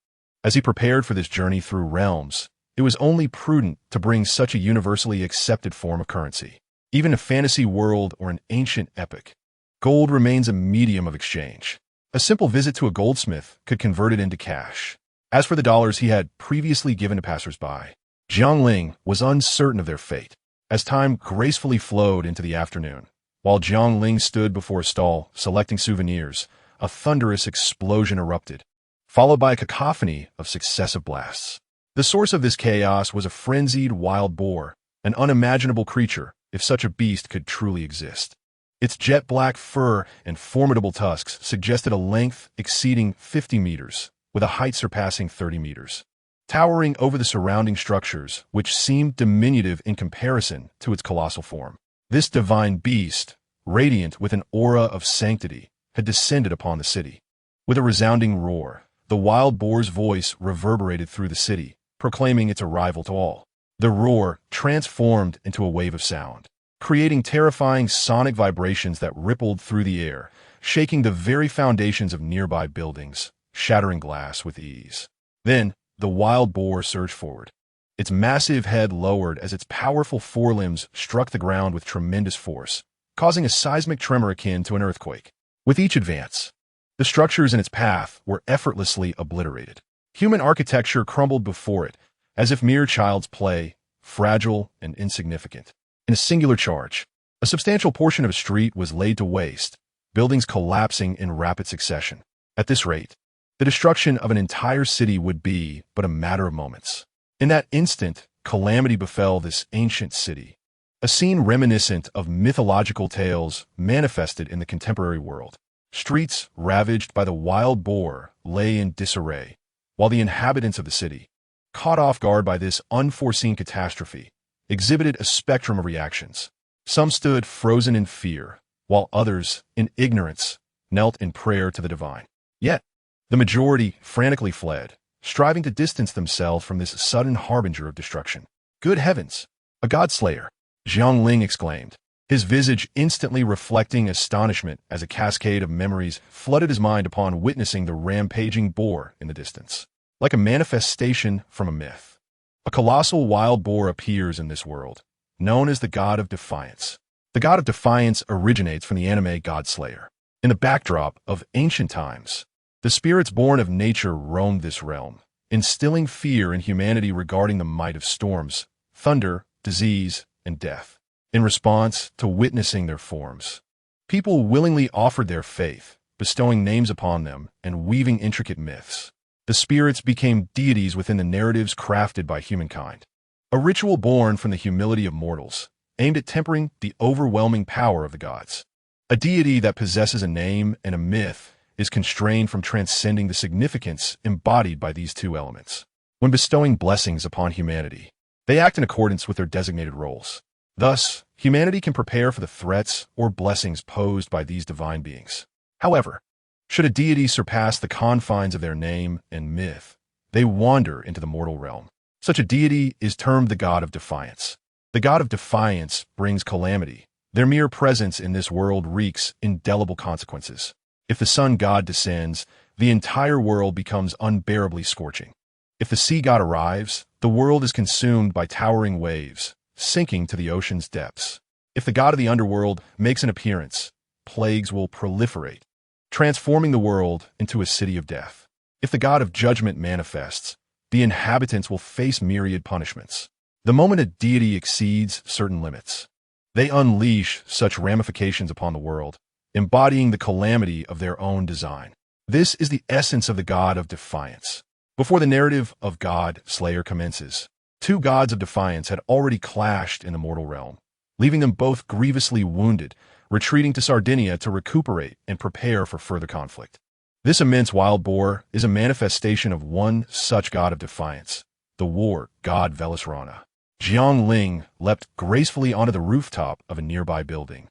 As he prepared for this journey through realms, it was only prudent to bring such a universally accepted form of currency. Even a fantasy world or an ancient epic, gold remains a medium of exchange. A simple visit to a goldsmith could convert it into cash. As for the dollars he had previously given to passers-by, Jiang Ling was uncertain of their fate. As time gracefully flowed into the afternoon, while Jiang Ling stood before a stall selecting souvenirs, a thunderous explosion erupted, followed by a cacophony of successive blasts. The source of this chaos was a frenzied wild boar, an unimaginable creature, if such a beast could truly exist. Its jet-black fur and formidable tusks suggested a length exceeding 50 meters, with a height surpassing 30 meters, towering over the surrounding structures, which seemed diminutive in comparison to its colossal form. This divine beast, radiant with an aura of sanctity, had descended upon the city. With a resounding roar, the wild boar's voice reverberated through the city, proclaiming its arrival to all. The roar transformed into a wave of sound, creating terrifying sonic vibrations that rippled through the air, shaking the very foundations of nearby buildings, shattering glass with ease. Then, the wild boar surged forward. Its massive head lowered as its powerful forelimbs struck the ground with tremendous force, causing a seismic tremor akin to an earthquake. With each advance, the structures in its path were effortlessly obliterated. Human architecture crumbled before it, as if mere child's play, fragile and insignificant. In a singular charge, a substantial portion of a street was laid to waste, buildings collapsing in rapid succession. At this rate, the destruction of an entire city would be but a matter of moments. In that instant, calamity befell this ancient city, a scene reminiscent of mythological tales manifested in the contemporary world. Streets ravaged by the wild boar lay in disarray, while the inhabitants of the city, caught off guard by this unforeseen catastrophe, exhibited a spectrum of reactions. Some stood frozen in fear, while others, in ignorance, knelt in prayer to the divine. Yet, the majority frantically fled, striving to distance themselves from this sudden harbinger of destruction. "Good heavens! A Godslayer!" Jiang Ling exclaimed, his visage instantly reflecting astonishment as a cascade of memories flooded his mind upon witnessing the rampaging boar in the distance. Like a manifestation from a myth, a colossal wild boar appears in this world, known as the God of Defiance. The God of Defiance originates from the anime Godslayer. In the backdrop of ancient times, the spirits born of nature roamed this realm, instilling fear in humanity regarding the might of storms, thunder, disease, and death. In response to witnessing their forms, people willingly offered their faith, bestowing names upon them and weaving intricate myths. The spirits became deities within the narratives crafted by humankind. A ritual born from the humility of mortals, aimed at tempering the overwhelming power of the gods. A deity that possesses a name and a myth is constrained from transcending the significance embodied by these two elements. When bestowing blessings upon humanity, they act in accordance with their designated roles. Thus, humanity can prepare for the threats or blessings posed by these divine beings. However, should a deity surpass the confines of their name and myth, they wander into the mortal realm. Such a deity is termed the God of Defiance. The God of Defiance brings calamity. Their mere presence in this world wreaks indelible consequences. If the sun god descends, the entire world becomes unbearably scorching. If the sea god arrives, the world is consumed by towering waves, sinking to the ocean's depths. If the god of the underworld makes an appearance, plagues will proliferate, transforming the world into a city of death. If the god of judgment manifests, the inhabitants will face myriad punishments. The moment a deity exceeds certain limits, they unleash such ramifications upon the world, embodying the calamity of their own design. This is the essence of the God of Defiance. Before the narrative of Godslayer commences, two gods of defiance had already clashed in the mortal realm, leaving them both grievously wounded, retreating to Sardinia to recuperate and prepare for further conflict. This immense wild boar is a manifestation of one such god of defiance, the war god Velisrana. Jiang Ling leapt gracefully onto the rooftop of a nearby building,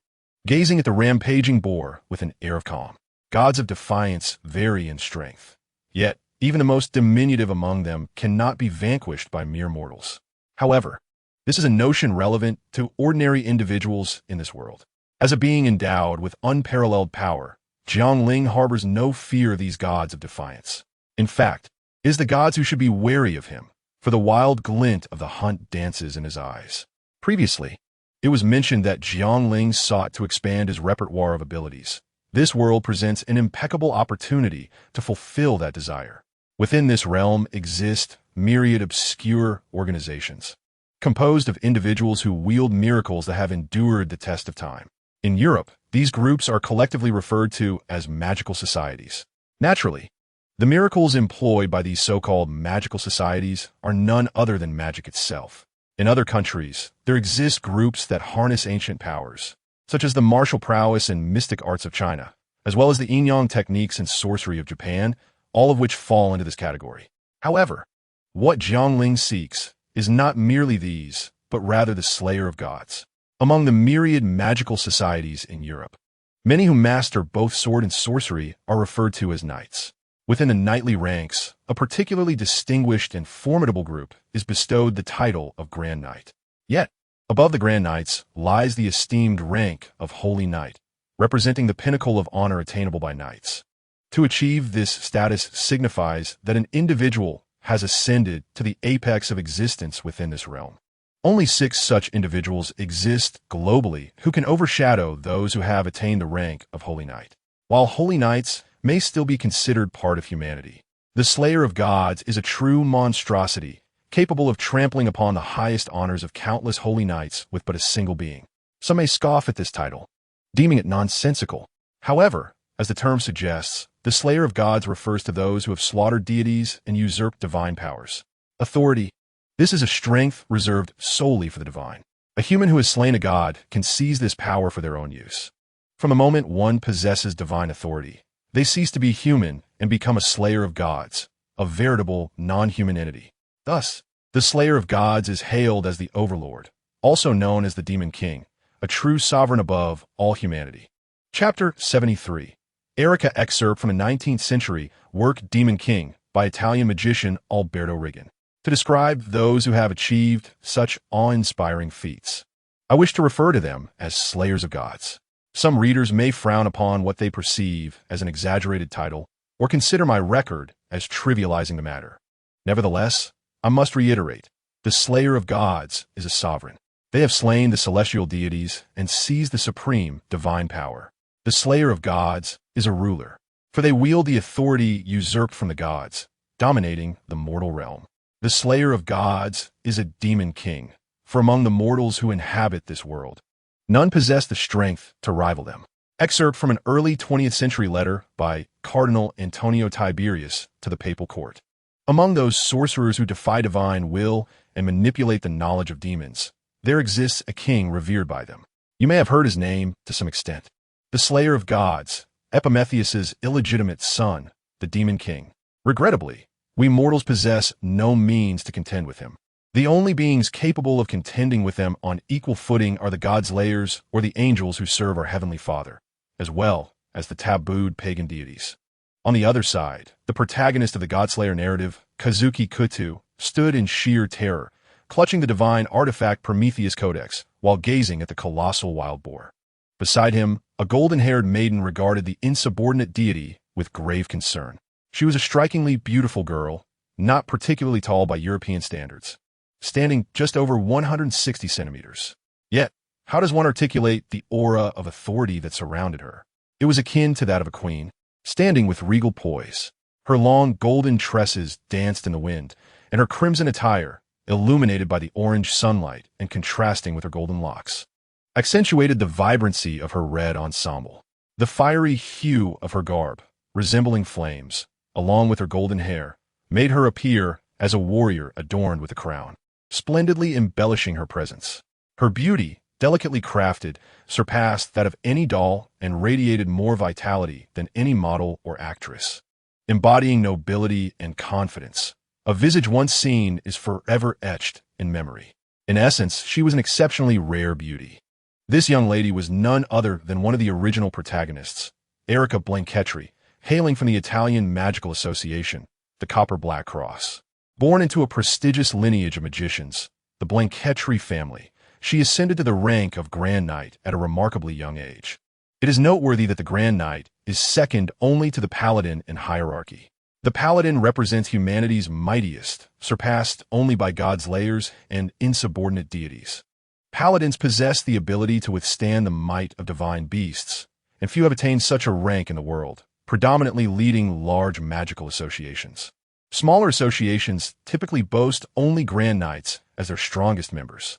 gazing at the rampaging boar with an air of calm. Gods of defiance vary in strength, yet even the most diminutive among them cannot be vanquished by mere mortals. However, this is a notion relevant to ordinary individuals in this world. As a being endowed with unparalleled power, Jiang Ling harbors no fear of these gods of defiance. In fact, it is the gods who should be wary of him, for the wild glint of the hunt dances in his eyes. Previously, it was mentioned that Jiang Ling sought to expand his repertoire of abilities. This world presents an impeccable opportunity to fulfill that desire. Within this realm exist myriad obscure organizations, composed of individuals who wield miracles that have endured the test of time. In Europe, these groups are collectively referred to as magical societies. Naturally, the miracles employed by these so-called magical societies are none other than magic itself. In other countries, there exist groups that harness ancient powers, such as the martial prowess and mystic arts of China, as well as the yin-yang techniques and sorcery of Japan, all of which fall into this category. However, what Jiang Ling seeks is not merely these, but rather the slayer of gods. Among the myriad magical societies in Europe, many who master both sword and sorcery are referred to as knights. Within the knightly ranks, a particularly distinguished and formidable group is bestowed the title of Grand Knight. Yet, above the Grand Knights lies the esteemed rank of Holy Knight, representing the pinnacle of honor attainable by knights. To achieve this status signifies that an individual has ascended to the apex of existence within this realm. Only 6 such individuals exist globally who can overshadow those who have attained the rank of Holy Knight. While Holy Knights may still be considered part of humanity, the Slayer of Gods is a true monstrosity, capable of trampling upon the highest honors of countless Holy Knights with but a single being. Some may scoff at this title, deeming it nonsensical. However, as the term suggests, the Slayer of Gods refers to those who have slaughtered deities and usurped divine powers. Authority. This is a strength reserved solely for the divine. A human who has slain a god can seize this power for their own use. From the moment one possesses divine authority, they cease to be human and become a Slayer of Gods, a veritable non-human entity. Thus, the Slayer of Gods is hailed as the Overlord, also known as the Demon King, a true sovereign above all humanity. Chapter 73. Erica excerpt from the 19th century work Demon King by Italian magician Alberto Rigan, to describe those who have achieved such awe-inspiring feats. I wish to refer to them as Slayers of Gods. Some readers may frown upon what they perceive as an exaggerated title, or consider my record as trivializing the matter. Nevertheless, I must reiterate, the Slayer of Gods is a sovereign. They have slain the celestial deities and seized the supreme divine power. The Slayer of Gods is a ruler, for they wield the authority usurped from the gods, dominating the mortal realm. The Slayer of Gods is a Demon King, for among the mortals who inhabit this world, none possess the strength to rival them. Excerpt from an early 20th century letter by Cardinal Antonio Tiberius to the papal court. Among those sorcerers who defy divine will and manipulate the knowledge of demons, there exists a king revered by them. You may have heard his name to some extent. The Slayer of Gods, Epimetheus's illegitimate son, the Demon King. Regrettably, we mortals possess no means to contend with him. The only beings capable of contending with them on equal footing are the Godslayers or the angels who serve our Heavenly Father, as well as the tabooed pagan deities. On the other side, the protagonist of the Godslayer narrative, Kazuki Kutu, stood in sheer terror, clutching the divine artifact Prometheus Codex while gazing at the colossal wild boar. Beside him, a golden-haired maiden regarded the insubordinate deity with grave concern. She was a strikingly beautiful girl, not particularly tall by European standards, standing just over 160 centimeters. Yet, how does one articulate the aura of authority that surrounded her? It was akin to that of a queen, standing with regal poise. Her long golden tresses danced in the wind, and her crimson attire, illuminated by the orange sunlight and contrasting with her golden locks, accentuated the vibrancy of her red ensemble. The fiery hue of her garb, resembling flames, along with her golden hair, made her appear as a warrior adorned with a crown, splendidly embellishing her presence. Her beauty, delicately crafted, surpassed that of any doll and radiated more vitality than any model or actress. Embodying nobility and confidence, a visage once seen is forever etched in memory. In essence, she was an exceptionally rare beauty. This young lady was none other than one of the original protagonists, Erica Blanchetri, hailing from the Italian Magical Association, the Copper Black Cross. Born into a prestigious lineage of magicians, the Blanchetri family, she ascended to the rank of Grand Knight at a remarkably young age. It is noteworthy that the Grand Knight is second only to the Paladin in hierarchy. The Paladin represents humanity's mightiest, surpassed only by Godslayers and insubordinate deities. Paladins possess the ability to withstand the might of divine beasts, and few have attained such a rank in the world, predominantly leading large magical associations. Smaller associations typically boast only Grand Knights as their strongest members.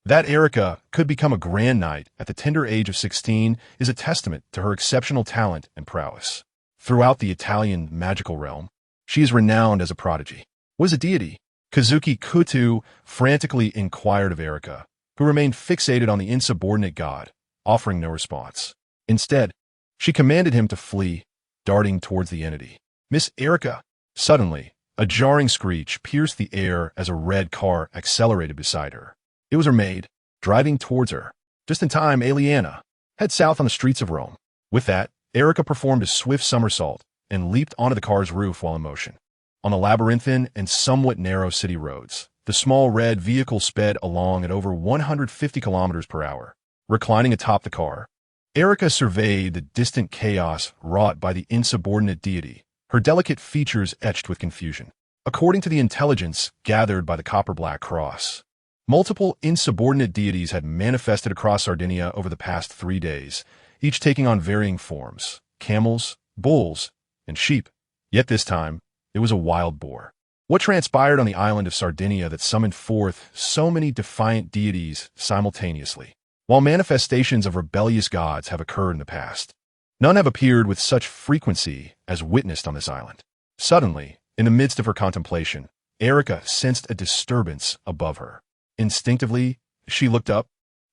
That Erica could become a Grand Knight at the tender age of 16 is a testament to her exceptional talent and prowess. Throughout the Italian magical realm, she is renowned as a prodigy. Was a deity? Kazuki Kutu frantically inquired of Erica, who remained fixated on the insubordinate god, offering no response. Instead, she commanded him to flee, darting towards the entity. Miss Erica! Suddenly, a jarring screech pierced the air as a red car accelerated beside her. It was her maid, driving towards her. Just in time, Aliana. Head south on the streets of Rome. With that, Erica performed a swift somersault and leaped onto the car's roof while in motion. On the labyrinthine and somewhat narrow city roads, the small red vehicle sped along at over 150 kilometers per hour. Reclining atop the car, Erica surveyed the distant chaos wrought by the insubordinate deity, her delicate features etched with confusion. According to the intelligence gathered by the copper-black cross, multiple insubordinate deities had manifested across Sardinia over the past 3 days, each taking on varying forms: camels, bulls, and sheep. Yet this time, it was a wild boar. What transpired on the island of Sardinia that summoned forth so many defiant deities simultaneously? While manifestations of rebellious gods have occurred in the past, none have appeared with such frequency as witnessed on this island. Suddenly, in the midst of her contemplation, Erica sensed a disturbance above her. Instinctively, she looked up,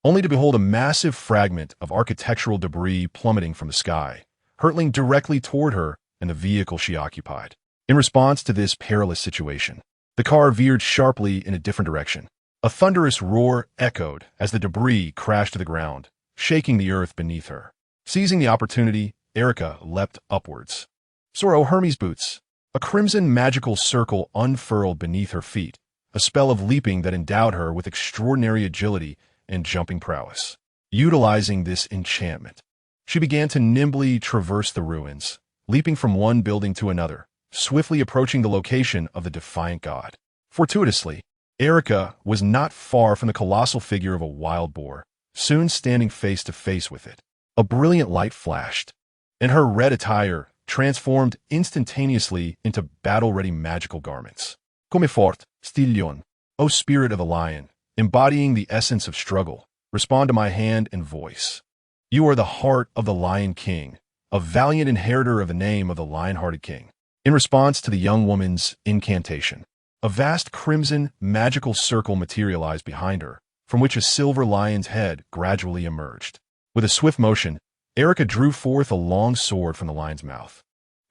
only to behold a massive fragment of architectural debris plummeting from the sky, hurtling directly toward her and the vehicle she occupied. In response to this perilous situation, the car veered sharply in a different direction. A thunderous roar echoed as the debris crashed to the ground, shaking the earth beneath her. Seizing the opportunity, Erica leapt upwards. Soro Hermes boots. A crimson magical circle unfurled beneath her feet, a spell of leaping that endowed her with extraordinary agility and jumping prowess. Utilizing this enchantment, she began to nimbly traverse the ruins, leaping from one building to another, swiftly approaching the location of the defiant god. Fortuitously, Erica was not far from the colossal figure of a wild boar, soon standing face to face with it. A brilliant light flashed, and her red attire transformed instantaneously into battle-ready magical garments. Come fort, stillion, O spirit of the lion, embodying the essence of struggle, respond to my hand and voice. You are the heart of the Lion King, a valiant inheritor of the name of the lion-hearted king. In response to the young woman's incantation, a vast crimson magical circle materialized behind her, from which a silver lion's head gradually emerged. With a swift motion, Erica drew forth a long sword from the lion's mouth.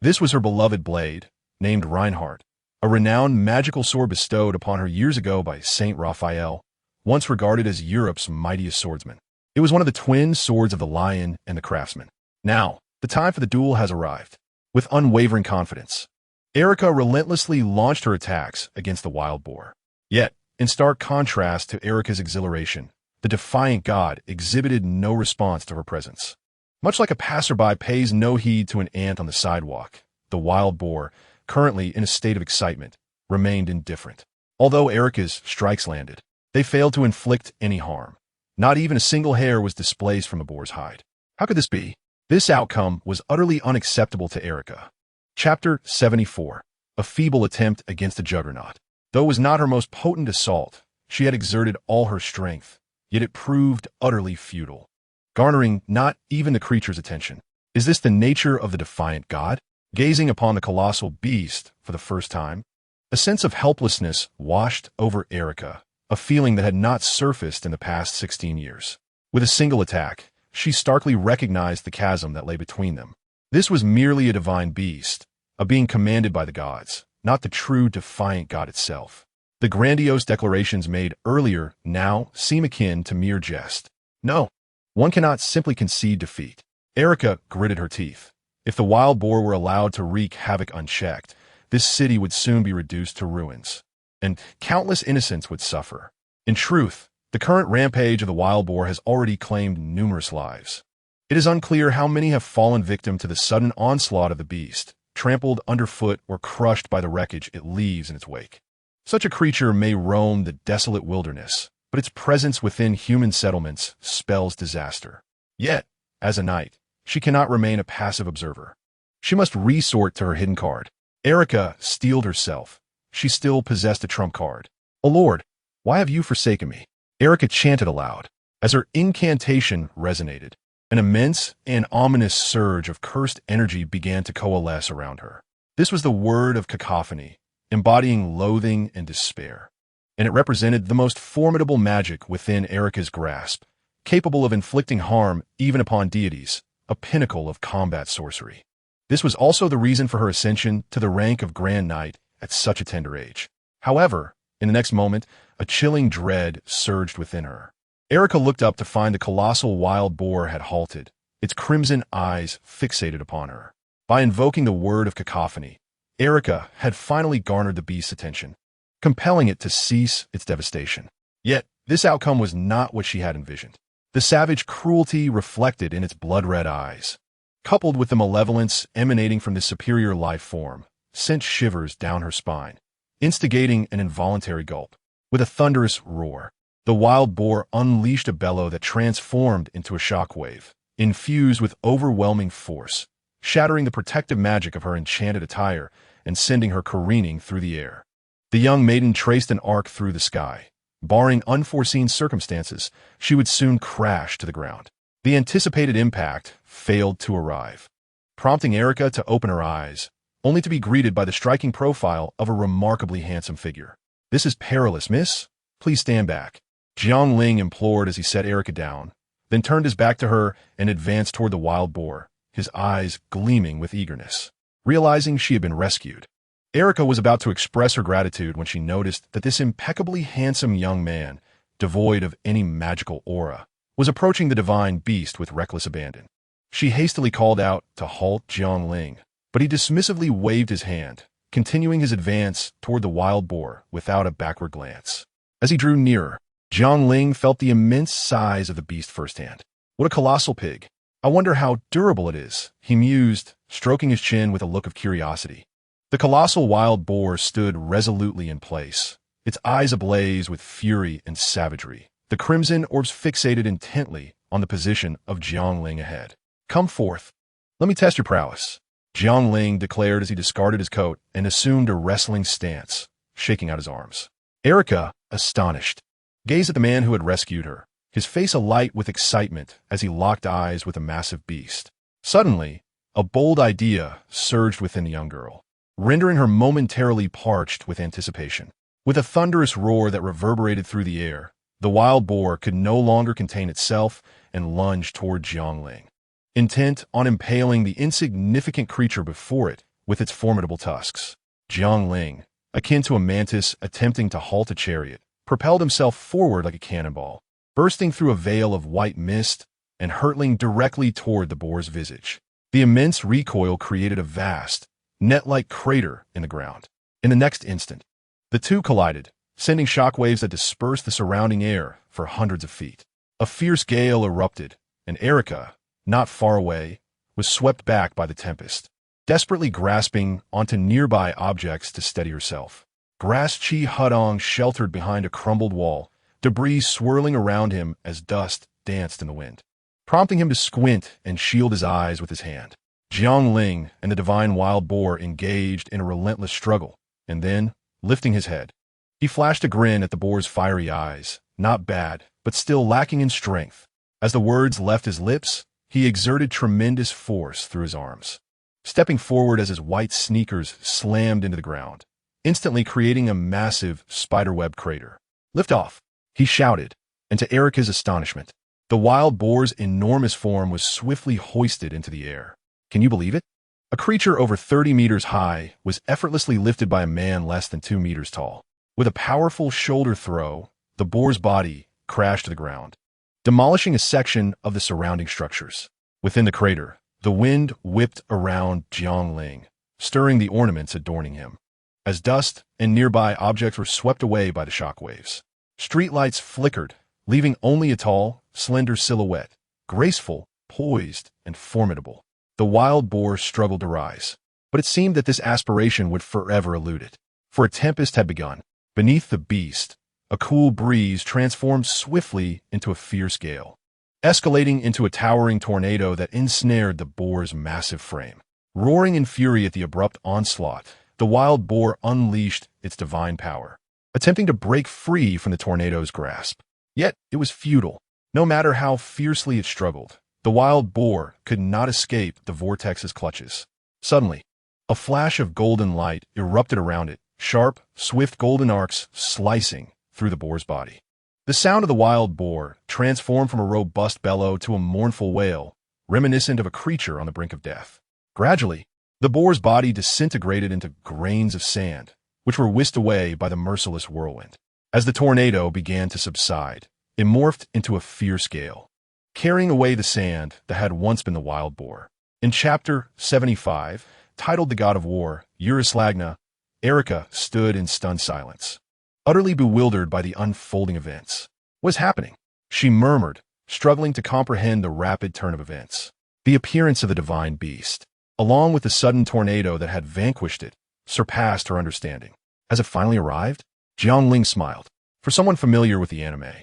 This was her beloved blade, named Reinhardt, a renowned magical sword bestowed upon her years ago by Saint Raphael, once regarded as Europe's mightiest swordsman. It was one of the twin swords of the lion and the craftsman. Now, the time for the duel has arrived. With unwavering confidence, Erica relentlessly launched her attacks against the wild boar. Yet, in stark contrast to Erica's exhilaration, the defiant god exhibited no response to her presence. Much like a passerby pays no heed to an ant on the sidewalk, the wild boar, currently in a state of excitement, remained indifferent. Although Erica's strikes landed, they failed to inflict any harm. Not even a single hair was displaced from the boar's hide. How could this be? This outcome was utterly unacceptable to Erica. Chapter 74. A feeble attempt against the juggernaut. Though it was not her most potent assault, she had exerted all her strength, yet it proved utterly futile, garnering not even the creature's attention. Is this the nature of the defiant god? Gazing upon the colossal beast for the first time, a sense of helplessness washed over Erica, a feeling that had not surfaced in the past 16 years. With a single attack, she starkly recognized the chasm that lay between them. This was merely a divine beast, a being commanded by the gods, not the true defiant god itself. The grandiose declarations made earlier now seem akin to mere jest. No, one cannot simply concede defeat. Erica gritted her teeth. If the wild boar were allowed to wreak havoc unchecked, this city would soon be reduced to ruins, and countless innocents would suffer. In truth, the current rampage of the wild boar has already claimed numerous lives. It is unclear how many have fallen victim to the sudden onslaught of the beast, trampled underfoot or crushed by the wreckage it leaves in its wake. Such a creature may roam the desolate wilderness, but its presence within human settlements spells disaster. Yet, as a knight, she cannot remain a passive observer. She must resort to her hidden card. Erica steeled herself. She still possessed a trump card. "O Lord, why have you forsaken me?" Erica chanted aloud. As her incantation resonated, an immense and ominous surge of cursed energy began to coalesce around her. This was the word of cacophony, embodying loathing and despair, and it represented the most formidable magic within Erica's grasp, capable of inflicting harm even upon deities, a pinnacle of combat sorcery. This was also the reason for her ascension to the rank of Grand Knight at such a tender age. However, in the next moment, a chilling dread surged within her. Erica looked up to find the colossal wild boar had halted, its crimson eyes fixated upon her. By invoking the word of cacophony, Erica had finally garnered the beast's attention, compelling it to cease its devastation. Yet, this outcome was not what she had envisioned. The savage cruelty reflected in its blood-red eyes, coupled with the malevolence emanating from this superior life form, sent shivers down her spine, instigating an involuntary gulp. With a thunderous roar, the wild boar unleashed a bellow that transformed into a shockwave, infused with overwhelming force, shattering the protective magic of her enchanted attire and sending her careening through the air. The young maiden traced an arc through the sky. Barring unforeseen circumstances, she would soon crash to the ground. The anticipated impact failed to arrive, prompting Erica to open her eyes, only to be greeted by the striking profile of a remarkably handsome figure. "This is perilous, miss. Please stand back," Jiang Ling implored as he set Erica down, then turned his back to her and advanced toward the wild boar, his eyes gleaming with eagerness. Realizing she had been rescued, Erica was about to express her gratitude when she noticed that this impeccably handsome young man, devoid of any magical aura, was approaching the divine beast with reckless abandon. She hastily called out to halt Jiang Ling, but he dismissively waved his hand, continuing his advance toward the wild boar without a backward glance. As he drew nearer, Jiang Ling felt the immense size of the beast firsthand. "What a colossal pig. I wonder how durable it is," he mused, stroking his chin with a look of curiosity. The colossal wild boar stood resolutely in place, its eyes ablaze with fury and savagery, the crimson orbs fixated intently on the position of Jiang Ling ahead. "Come forth. Let me test your prowess," Jiang Ling declared as he discarded his coat and assumed a wrestling stance, shaking out his arms. Erica, astonished, gazed at the man who had rescued her, his face alight with excitement as he locked eyes with the massive beast. Suddenly, a bold idea surged within the young girl, rendering her momentarily parched with anticipation. With a thunderous roar that reverberated through the air, the wild boar could no longer contain itself and lunged toward Jiang Ling, intent on impaling the insignificant creature before it with its formidable tusks. Jiang Ling, akin to a mantis attempting to halt a chariot, propelled himself forward like a cannonball, bursting through a veil of white mist and hurtling directly toward the boar's visage. The immense recoil created a vast, net-like crater in the ground. In the next instant, the two collided, sending shockwaves that dispersed the surrounding air for hundreds of feet. A fierce gale erupted, and Erica, not far away, was swept back by the tempest, desperately grasping onto nearby objects to steady herself. Grass Chi Hudong sheltered behind a crumbled wall, debris swirling around him as dust danced in the wind, prompting him to squint and shield his eyes with his hand. Jiang Ling and the divine wild boar engaged in a relentless struggle, and then, lifting his head, he flashed a grin at the boar's fiery eyes, not bad, but still lacking in strength. As the words left his lips, he exerted tremendous force through his arms, stepping forward as his white sneakers slammed into the ground, instantly creating a massive spiderweb crater. "Lift off," he shouted, and to Erica's astonishment, the wild boar's enormous form was swiftly hoisted into the air. Can you believe it? A creature over 30 meters high was effortlessly lifted by a man less than 2 meters tall. With a powerful shoulder throw, the boar's body crashed to the ground, demolishing a section of the surrounding structures. Within the crater, the wind whipped around Jiang Ling, stirring the ornaments adorning him, as dust and nearby objects were swept away by the shockwaves. Streetlights flickered, leaving only a tall, slender silhouette, graceful, poised, and formidable. The wild boar struggled to rise, but it seemed that this aspiration would forever elude it, for a tempest had begun. Beneath the beast, a cool breeze transformed swiftly into a fierce gale, escalating into a towering tornado that ensnared the boar's massive frame. Roaring in fury at the abrupt onslaught, the wild boar unleashed its divine power, attempting to break free from the tornado's grasp. Yet it was futile. No matter how fiercely it struggled, the wild boar could not escape the vortex's clutches. Suddenly, a flash of golden light erupted around it, sharp, swift golden arcs slicing through the boar's body. The sound of the wild boar transformed from a robust bellow to a mournful wail, reminiscent of a creature on the brink of death. Gradually, the boar's body disintegrated into grains of sand, which were whisked away by the merciless whirlwind. As the tornado began to subside, it morphed into a fierce gale, carrying away the sand that had once been the wild boar. In Chapter 75, titled The God of War, Usurps, Erica stood in stunned silence, utterly bewildered by the unfolding events. What was happening? She murmured, struggling to comprehend the rapid turn of events. The appearance of the divine beast, along with the sudden tornado that had vanquished it, surpassed her understanding. Has it finally arrived? Jiang Ling smiled. For someone familiar with the anime,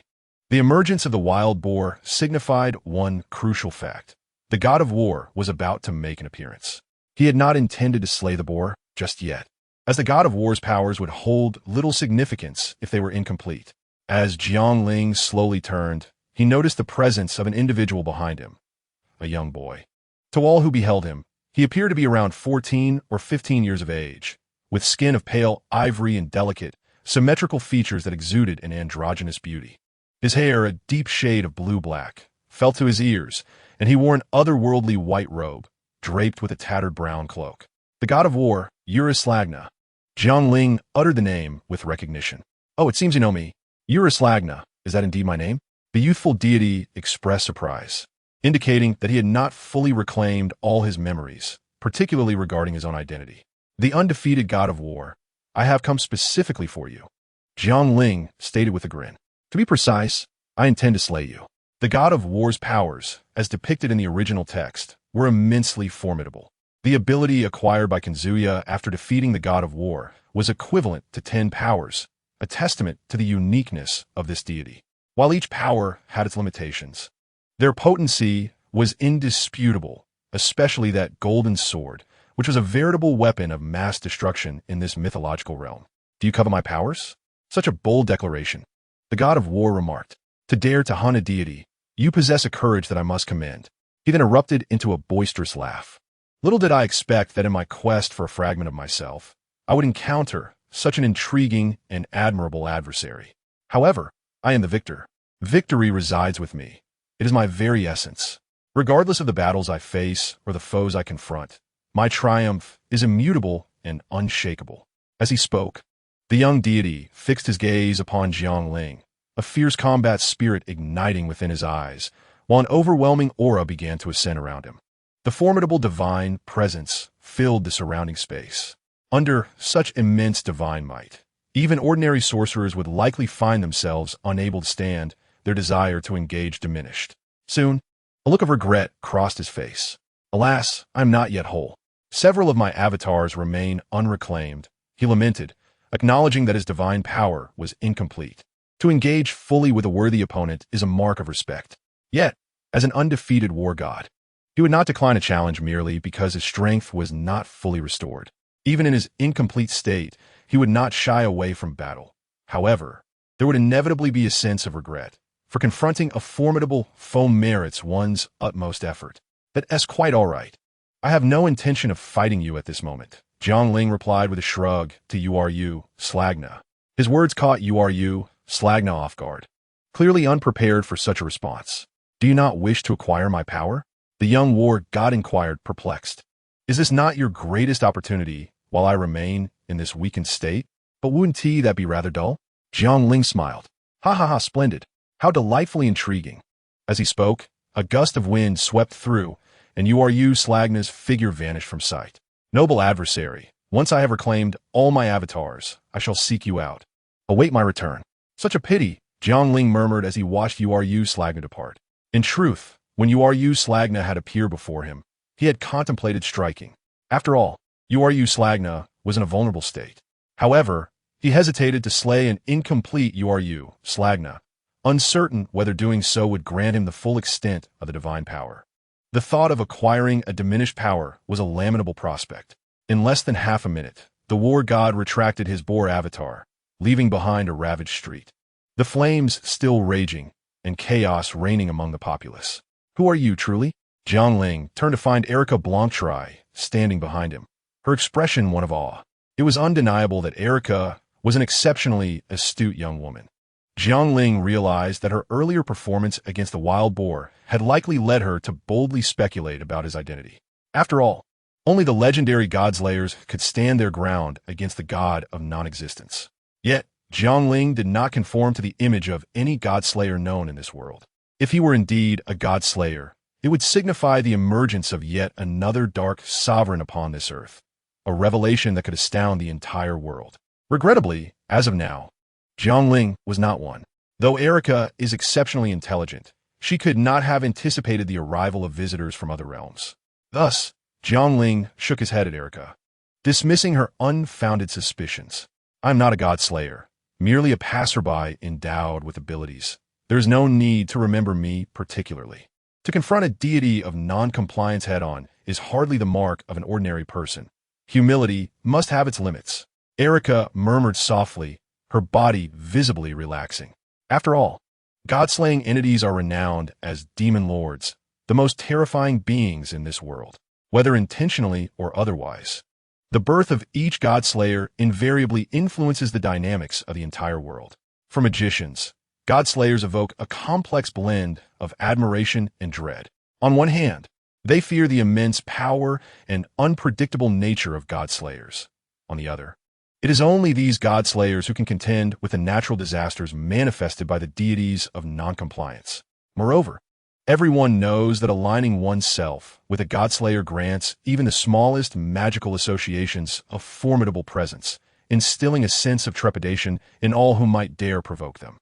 the emergence of the wild boar signified one crucial fact. The god of war was about to make an appearance. He had not intended to slay the boar just yet, as the god of war's powers would hold little significance if they were incomplete. As Jiang Ling slowly turned, he noticed the presence of an individual behind him, a young boy. To all who beheld him, he appeared to be around 14 or 15 years of age, with skin of pale ivory and delicate, symmetrical features that exuded an androgynous beauty. His hair, a deep shade of blue-black, fell to his ears, and he wore an otherworldly white robe, draped with a tattered brown cloak. The god of war, Usurps. Jiang Ling uttered the name with recognition. Oh, it seems you know me. Usurps, is that indeed my name? The youthful deity expressed surprise, indicating that he had not fully reclaimed all his memories, particularly regarding his own identity. The undefeated god of war, I have come specifically for you, Jiang Ling stated with a grin. To be precise, I intend to slay you. The god of war's powers, as depicted in the original text, were immensely formidable. The ability acquired by Kazuya after defeating the god of war was equivalent to 10 powers, a testament to the uniqueness of this deity. While each power had its limitations, their potency was indisputable, especially that golden sword, which was a veritable weapon of mass destruction in this mythological realm. Do you covet my powers? Such a bold declaration. The god of war remarked. To dare to hunt a deity, you possess a courage that I must commend. He then erupted into a boisterous laugh. Little did I expect that in my quest for a fragment of myself, I would encounter such an intriguing and admirable adversary. However, I am the victor. Victory resides with me. It is my very essence. Regardless of the battles I face or the foes I confront, my triumph is immutable and unshakable. As he spoke, the young deity fixed his gaze upon Jiang Ling, a fierce combat spirit igniting within his eyes, while an overwhelming aura began to ascend around him. The formidable divine presence filled the surrounding space. Under such immense divine might, even ordinary sorcerers would likely find themselves unable to stand, their desire to engage diminished. Soon, a look of regret crossed his face. Alas, I am not yet whole. Several of my avatars remain unreclaimed, he lamented, acknowledging that his divine power was incomplete. To engage fully with a worthy opponent is a mark of respect. Yet, as an undefeated war god, he would not decline a challenge merely because his strength was not fully restored. Even in his incomplete state, he would not shy away from battle. However, there would inevitably be a sense of regret, for confronting a formidable foe merits one's utmost effort. That's quite all right. I have no intention of fighting you at this moment, Jiang Ling replied with a shrug to Usurps. His words caught Usurps off guard, clearly unprepared for such a response. Do you not wish to acquire my power? The young war god inquired, perplexed. Is this not your greatest opportunity while I remain in this weakened state? But wouldn't that be rather dull? Jiang Ling smiled. Ha ha ha, splendid. How delightfully intriguing. As he spoke, a gust of wind swept through, and Usurps' figure vanished from sight. Noble adversary, once I have reclaimed all my avatars, I shall seek you out. Await my return. Such a pity, Jiang Ling murmured as he watched Usurps depart. In truth, when Usurps had appeared before him, he had contemplated striking. After all, Usurps was in a vulnerable state. However, he hesitated to slay an incomplete Usurps, uncertain whether doing so would grant him the full extent of the divine power. The thought of acquiring a diminished power was a lamentable prospect. In less than half a minute, the war god retracted his boar avatar, leaving behind a ravaged street. The flames still raging, and chaos reigning among the populace. Who are you, truly? Jiang Ling turned to find Erica Blanctrai standing behind him, her expression one of awe. It was undeniable that Erica was an exceptionally astute young woman. Jiang Ling realized that her earlier performance against the wild boar had likely led her to boldly speculate about his identity. After all, only the legendary Godslayers could stand their ground against the god of non-existence. Yet, Jiang Ling did not conform to the image of any Godslayer known in this world. If he were indeed a Godslayer, it would signify the emergence of yet another dark sovereign upon this earth, a revelation that could astound the entire world. Regrettably, as of now, Jiang Ling was not one. Though Erica is exceptionally intelligent, she could not have anticipated the arrival of visitors from other realms. Thus, Jiang Ling shook his head at Erica, dismissing her unfounded suspicions. I'm not a Godslayer, merely a passerby endowed with abilities. There's no need to remember me particularly. To confront a deity of non-compliance head-on is hardly the mark of an ordinary person. Humility must have its limits. Erica murmured softly, her body visibly relaxing. After all, God-slaying entities are renowned as demon lords, the most terrifying beings in this world, whether intentionally or otherwise. The birth of each Godslayer invariably influences the dynamics of the entire world. For magicians, Godslayers evoke a complex blend of admiration and dread. On one hand, they fear the immense power and unpredictable nature of Godslayers. On the other, it is only these Godslayers who can contend with the natural disasters manifested by the deities of noncompliance. Moreover, everyone knows that aligning oneself with a Godslayer grants even the smallest magical associations a formidable presence, instilling a sense of trepidation in all who might dare provoke them.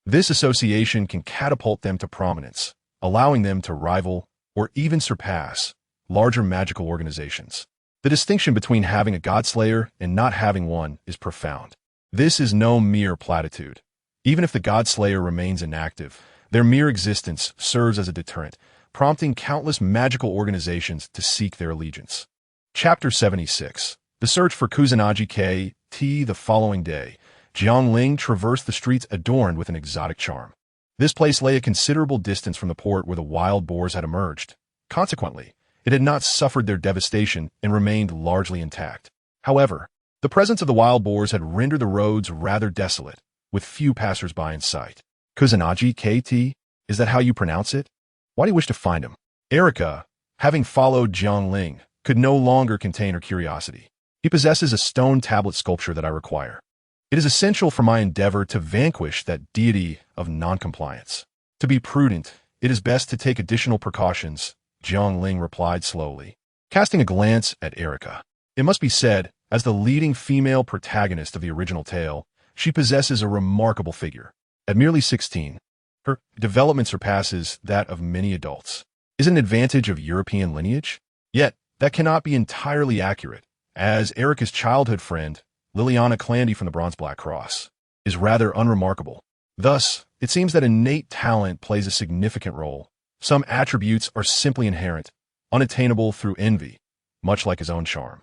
This association can catapult them to prominence, allowing them to rival or even surpass larger magical organizations. The distinction between having a Godslayer and not having one is profound. This is no mere platitude. Even if the Godslayer remains inactive, their mere existence serves as a deterrent, prompting countless magical organizations to seek their allegiance. Chapter 76. The search for Kusanagi K.T. The following day, Jiang Ling traversed the streets adorned with an exotic charm. This place lay a considerable distance from the port where the wild boars had emerged. Consequently, it had not suffered their devastation and remained largely intact. However, the presence of the wild boars had rendered the roads rather desolate, with few passers-by in sight. Kusanagi K.T., is that how you pronounce it? Why do you wish to find him? Erica, having followed Jiang Ling, could no longer contain her curiosity. He possesses a stone tablet sculpture that I require. It is essential for my endeavor to vanquish that deity of noncompliance. To be prudent, it is best to take additional precautions, Jiang Ling replied slowly, casting a glance at Erica. It must be said, as the leading female protagonist of the original tale, she possesses a remarkable figure. At merely 16, her development surpasses that of many adults. Is it an advantage of European lineage? Yet, that cannot be entirely accurate, as Erica's childhood friend, Liliana Clandy from the Bronze Black Cross, is rather unremarkable. Thus, it seems that innate talent plays a significant role. Some attributes are simply inherent, unattainable through envy, much like his own charm.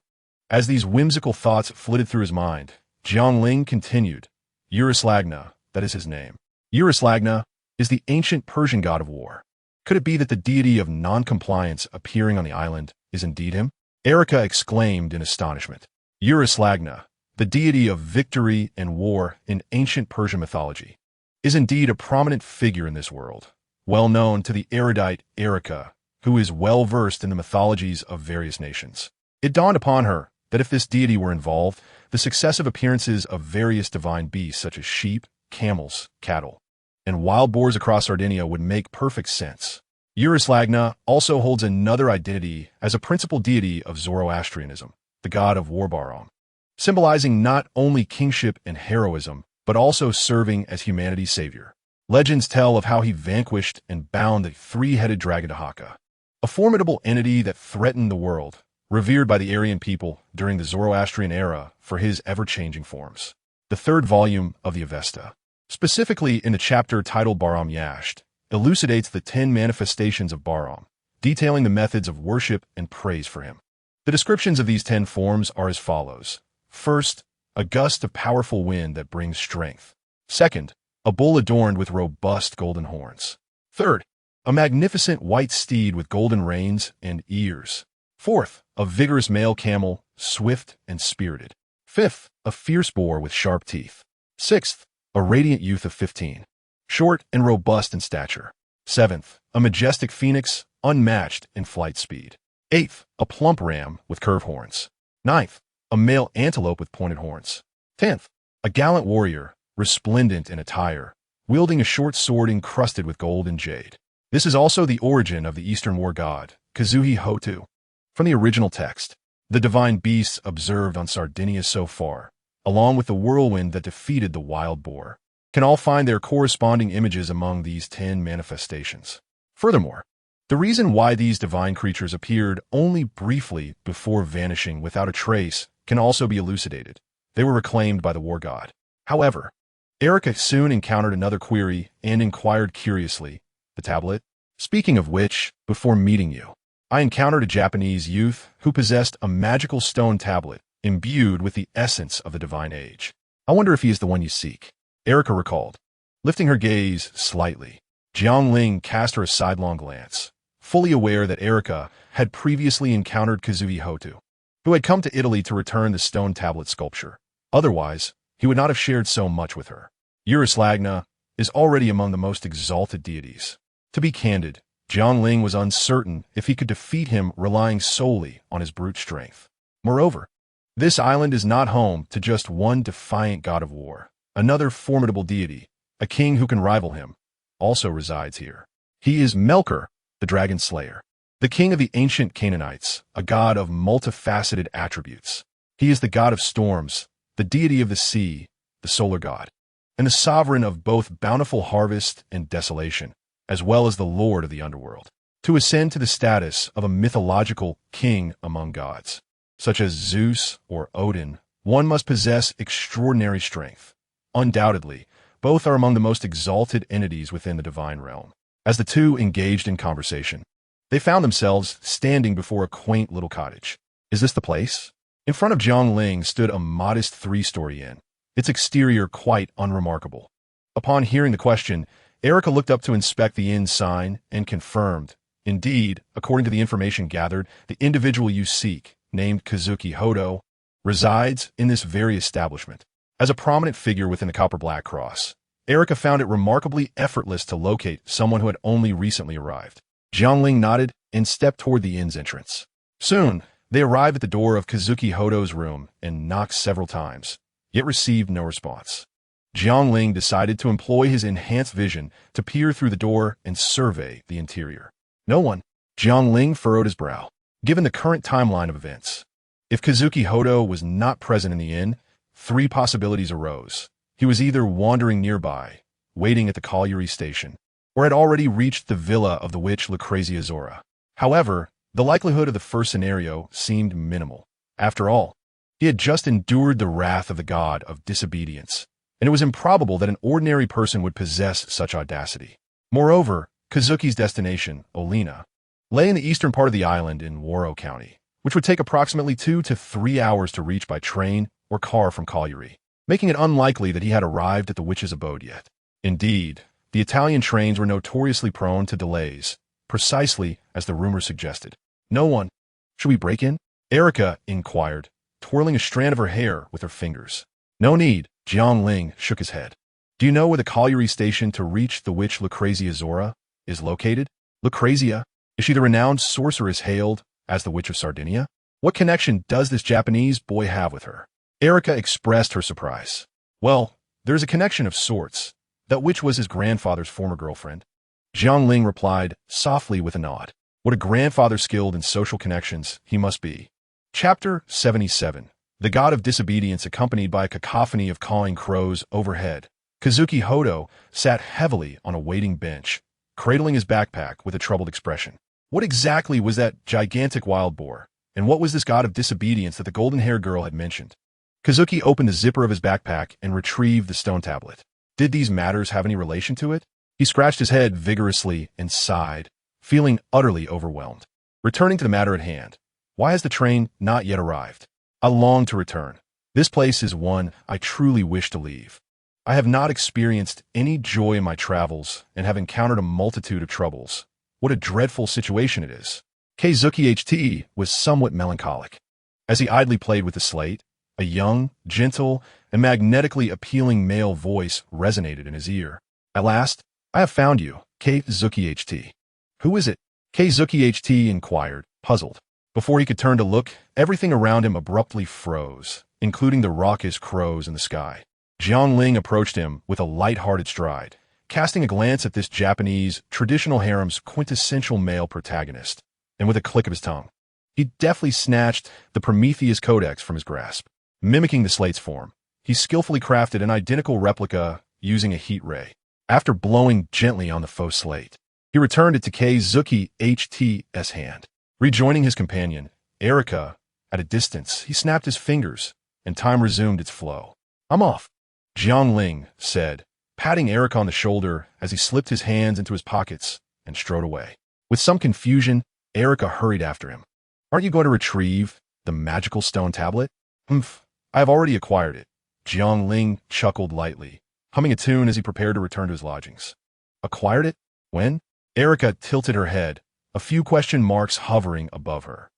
As these whimsical thoughts flitted through his mind, Jiang Ling continued, Usurps, that is his name. Usurps is the ancient Persian god of war. Could it be that the deity of noncompliance appearing on the island is indeed him? Erica exclaimed in astonishment. Usurps, the deity of victory and war in ancient Persian mythology, is indeed a prominent figure in this world, well known to the erudite Erica, who is well versed in the mythologies of various nations. It dawned upon her that if this deity were involved, the successive appearances of various divine beasts such as sheep, camels, cattle, and wild boars across Sardinia would make perfect sense. Usurps also holds another identity as a principal deity of Zoroastrianism, the god of war Bahram, symbolizing not only kingship and heroism, but also serving as humanity's savior. Legends tell of how he vanquished and bound the three-headed dragon Dahaka, a formidable entity that threatened the world, revered by the Aryan people during the Zoroastrian era for his ever-changing forms. The third volume of the Avesta, specifically in the chapter titled Bahram Yasht, elucidates the 10 manifestations of Bahram, detailing the methods of worship and praise for him. The descriptions of these 10 forms are as follows. First, a gust of powerful wind that brings strength. Second, a bull adorned with robust golden horns. Third, a magnificent white steed with golden reins and ears. Fourth, a vigorous male camel, swift and spirited. Fifth, a fierce boar with sharp teeth. Sixth, a radiant youth of 15, short and robust in stature. Seventh, a majestic phoenix, unmatched in flight speed. Eighth, a plump ram with curved horns. Ninth, a male antelope with pointed horns. 10th, a gallant warrior, resplendent in attire, wielding a short sword encrusted with gold and jade. This is also the origin of the Eastern war god, Kazuhi-Hotu. From the original text, the divine beasts observed on Sardinia so far, along with the whirlwind that defeated the wild boar, can all find their corresponding images among these 10 manifestations. Furthermore, the reason why these divine creatures appeared only briefly before vanishing without a trace can also be elucidated. They were reclaimed by the war god. However, Erica soon encountered another query and inquired curiously, "The tablet? Speaking of which, before meeting you, I encountered a Japanese youth who possessed a magical stone tablet imbued with the essence of the divine age. I wonder if he is the one you seek," Erica recalled. Lifting her gaze slightly, Jiang Ling cast her a sidelong glance, fully aware that Erica had previously encountered Kazuhi-Hotu, who had come to Italy to return the stone tablet sculpture. Otherwise, he would not have shared so much with her. Usurps is already among the most exalted deities. To be candid, Jiang Ling was uncertain if he could defeat him relying solely on his brute strength. Moreover, this island is not home to just one defiant god of war. Another formidable deity, a king who can rival him, also resides here. He is Melkor, the dragon slayer, the king of the ancient Canaanites, a god of multifaceted attributes. He is the god of storms, the deity of the sea, the solar god, and the sovereign of both bountiful harvest and desolation, as well as the lord of the underworld. To ascend to the status of a mythological king among gods, such as Zeus or Odin, one must possess extraordinary strength. Undoubtedly, both are among the most exalted entities within the divine realm. As the two engaged in conversation, they found themselves standing before a quaint little cottage. "Is this the place?" In front of Jiang Ling stood a modest 3-story inn, its exterior quite unremarkable. Upon hearing the question, Erica looked up to inspect the inn sign and confirmed. Indeed, according to the information gathered, the individual you seek, named Kazuki-Hotu, resides in this very establishment. As a prominent figure within the Copper Black Cross, Erica found it remarkably effortless to locate someone who had only recently arrived. Jiang Ling nodded and stepped toward the inn's entrance. Soon, they arrived at the door of Kazuki-Hotu's room and knocked several times, yet received no response. Jiang Ling decided to employ his enhanced vision to peer through the door and survey the interior. No one. Jiang Ling furrowed his brow. Given the current timeline of events, if Kazuki-Hotu was not present in the inn, 3 possibilities arose. He was either wandering nearby, waiting at the colliery station, or had already reached the villa of the witch Lucrezia Zora. However, the likelihood of the first scenario seemed minimal. After all, he had just endured the wrath of the god of disobedience, and it was improbable that an ordinary person would possess such audacity. Moreover, Kazuki's destination, Olina, lay in the eastern part of the island in Waro County, which would take approximately 2 to 3 hours to reach by train or car from Colliery, making it unlikely that he had arrived at the witch's abode yet. Indeed, the Italian trains were notoriously prone to delays, precisely as the rumor suggested. "No one. Should we break in?" Erica inquired, twirling a strand of her hair with her fingers. "No need," Jiang Ling shook his head. "Do you know where the colliery station to reach the witch Lucrezia Zora is located?" "Lucrezia? Is she the renowned sorceress hailed as the Witch of Sardinia? What connection does this Japanese boy have with her?" Erica expressed her surprise. "Well, there's a connection of sorts. That witch was his grandfather's former girlfriend." Jiang Ling replied, softly with a nod. What a grandfather skilled in social connections he must be. Chapter 77. The god of disobedience accompanied by a cacophony of cawing crows overhead. Kazuki-Hotu sat heavily on a waiting bench, cradling his backpack with a troubled expression. What exactly was that gigantic wild boar, and what was this god of disobedience that the golden-haired girl had mentioned? Kazuki opened the zipper of his backpack and retrieved the stone tablet. Did these matters have any relation to it? He scratched his head vigorously and sighed, feeling utterly overwhelmed. Returning to the matter at hand, why has the train not yet arrived? I long to return. This place is one I truly wish to leave. I have not experienced any joy in my travels and have encountered a multitude of troubles. What a dreadful situation it is. Kazuki-HT was somewhat melancholic. As he idly played with the slate, a young, gentle, and magnetically appealing male voice resonated in his ear. At last, I have found you, Kazuki-HT. Who is it? Kazuki-HT inquired, puzzled. Before he could turn to look, everything around him abruptly froze, including the raucous crows in the sky. Jiang Ling approached him with a light-hearted stride, casting a glance at this Japanese traditional harem's quintessential male protagonist, and with a click of his tongue, he deftly snatched the Prometheus Codex from his grasp. Mimicking the slate's form, he skillfully crafted an identical replica using a heat ray. After blowing gently on the faux slate, he returned it to Keizuki HT's hand. Rejoining his companion, Erika, at a distance, he snapped his fingers, and time resumed its flow. "I'm off," Jiang Ling said, patting Erika on the shoulder as he slipped his hands into his pockets and strode away. With some confusion, Erika hurried after him. "Aren't you going to retrieve the magical stone tablet?" "Humph, I have already acquired it." Jiang Ling chuckled lightly, humming a tune as he prepared to return to his lodgings. "Acquired it? When?" Erika tilted her head, a few question marks hovering above her.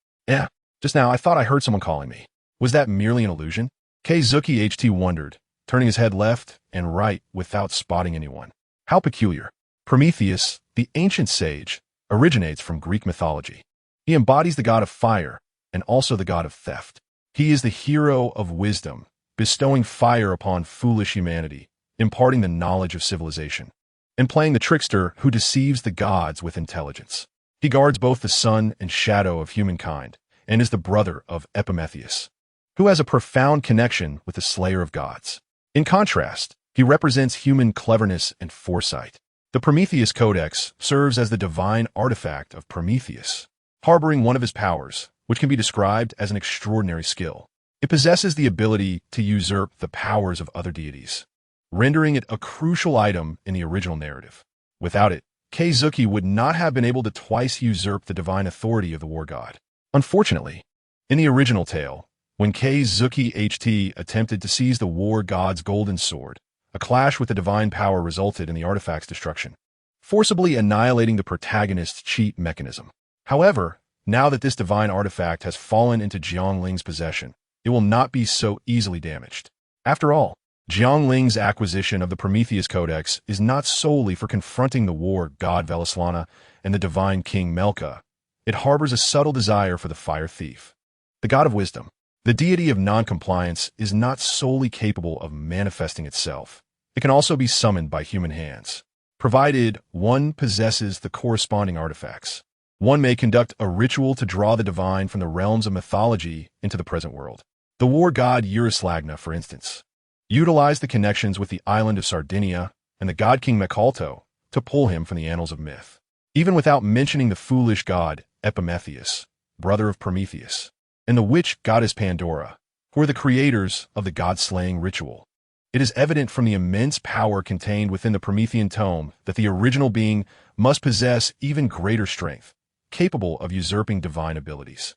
Just now I thought I heard someone calling me. Was that merely an illusion?" Keizuki HT wondered, turning his head left and right without spotting anyone. How peculiar. Prometheus, the ancient sage, originates from Greek mythology. He embodies the god of fire and also the god of theft. He is the hero of wisdom, bestowing fire upon foolish humanity, imparting the knowledge of civilization, and playing the trickster who deceives the gods with intelligence. He guards both the sun and shadow of humankind, and is the brother of Epimetheus, who has a profound connection with the slayer of gods. In contrast, he represents human cleverness and foresight. The Prometheus Codex serves as the divine artifact of Prometheus, harboring one of his powers, which can be described as an extraordinary skill. It possesses the ability to usurp the powers of other deities, rendering it a crucial item in the original narrative. Without it, Keizuki would not have been able to twice usurp the divine authority of the war god. Unfortunately, in the original tale, when Keizuki HT attempted to seize the war god's golden sword, a clash with the divine power resulted in the artifact's destruction, forcibly annihilating the protagonist's cheat mechanism. However, now that this divine artifact has fallen into Jiang Ling's possession, it will not be so easily damaged. After all, Jiang Ling's acquisition of the Prometheus Codex is not solely for confronting the war god Velislana and the divine king Melka. It harbors a subtle desire for the fire thief. The god of wisdom, the deity of non-compliance, is not solely capable of manifesting itself. It can also be summoned by human hands, provided one possesses the corresponding artifacts. One may conduct a ritual to draw the divine from the realms of mythology into the present world. The war god Urislagna, for instance, utilized the connections with the island of Sardinia and the god king Mekalto to pull him from the annals of myth, even without mentioning the foolish god Epimetheus, brother of Prometheus, and the witch goddess Pandora, who are the creators of the god-slaying ritual. It is evident from the immense power contained within the Promethean tome that the original being must possess even greater strength, capable of usurping divine abilities.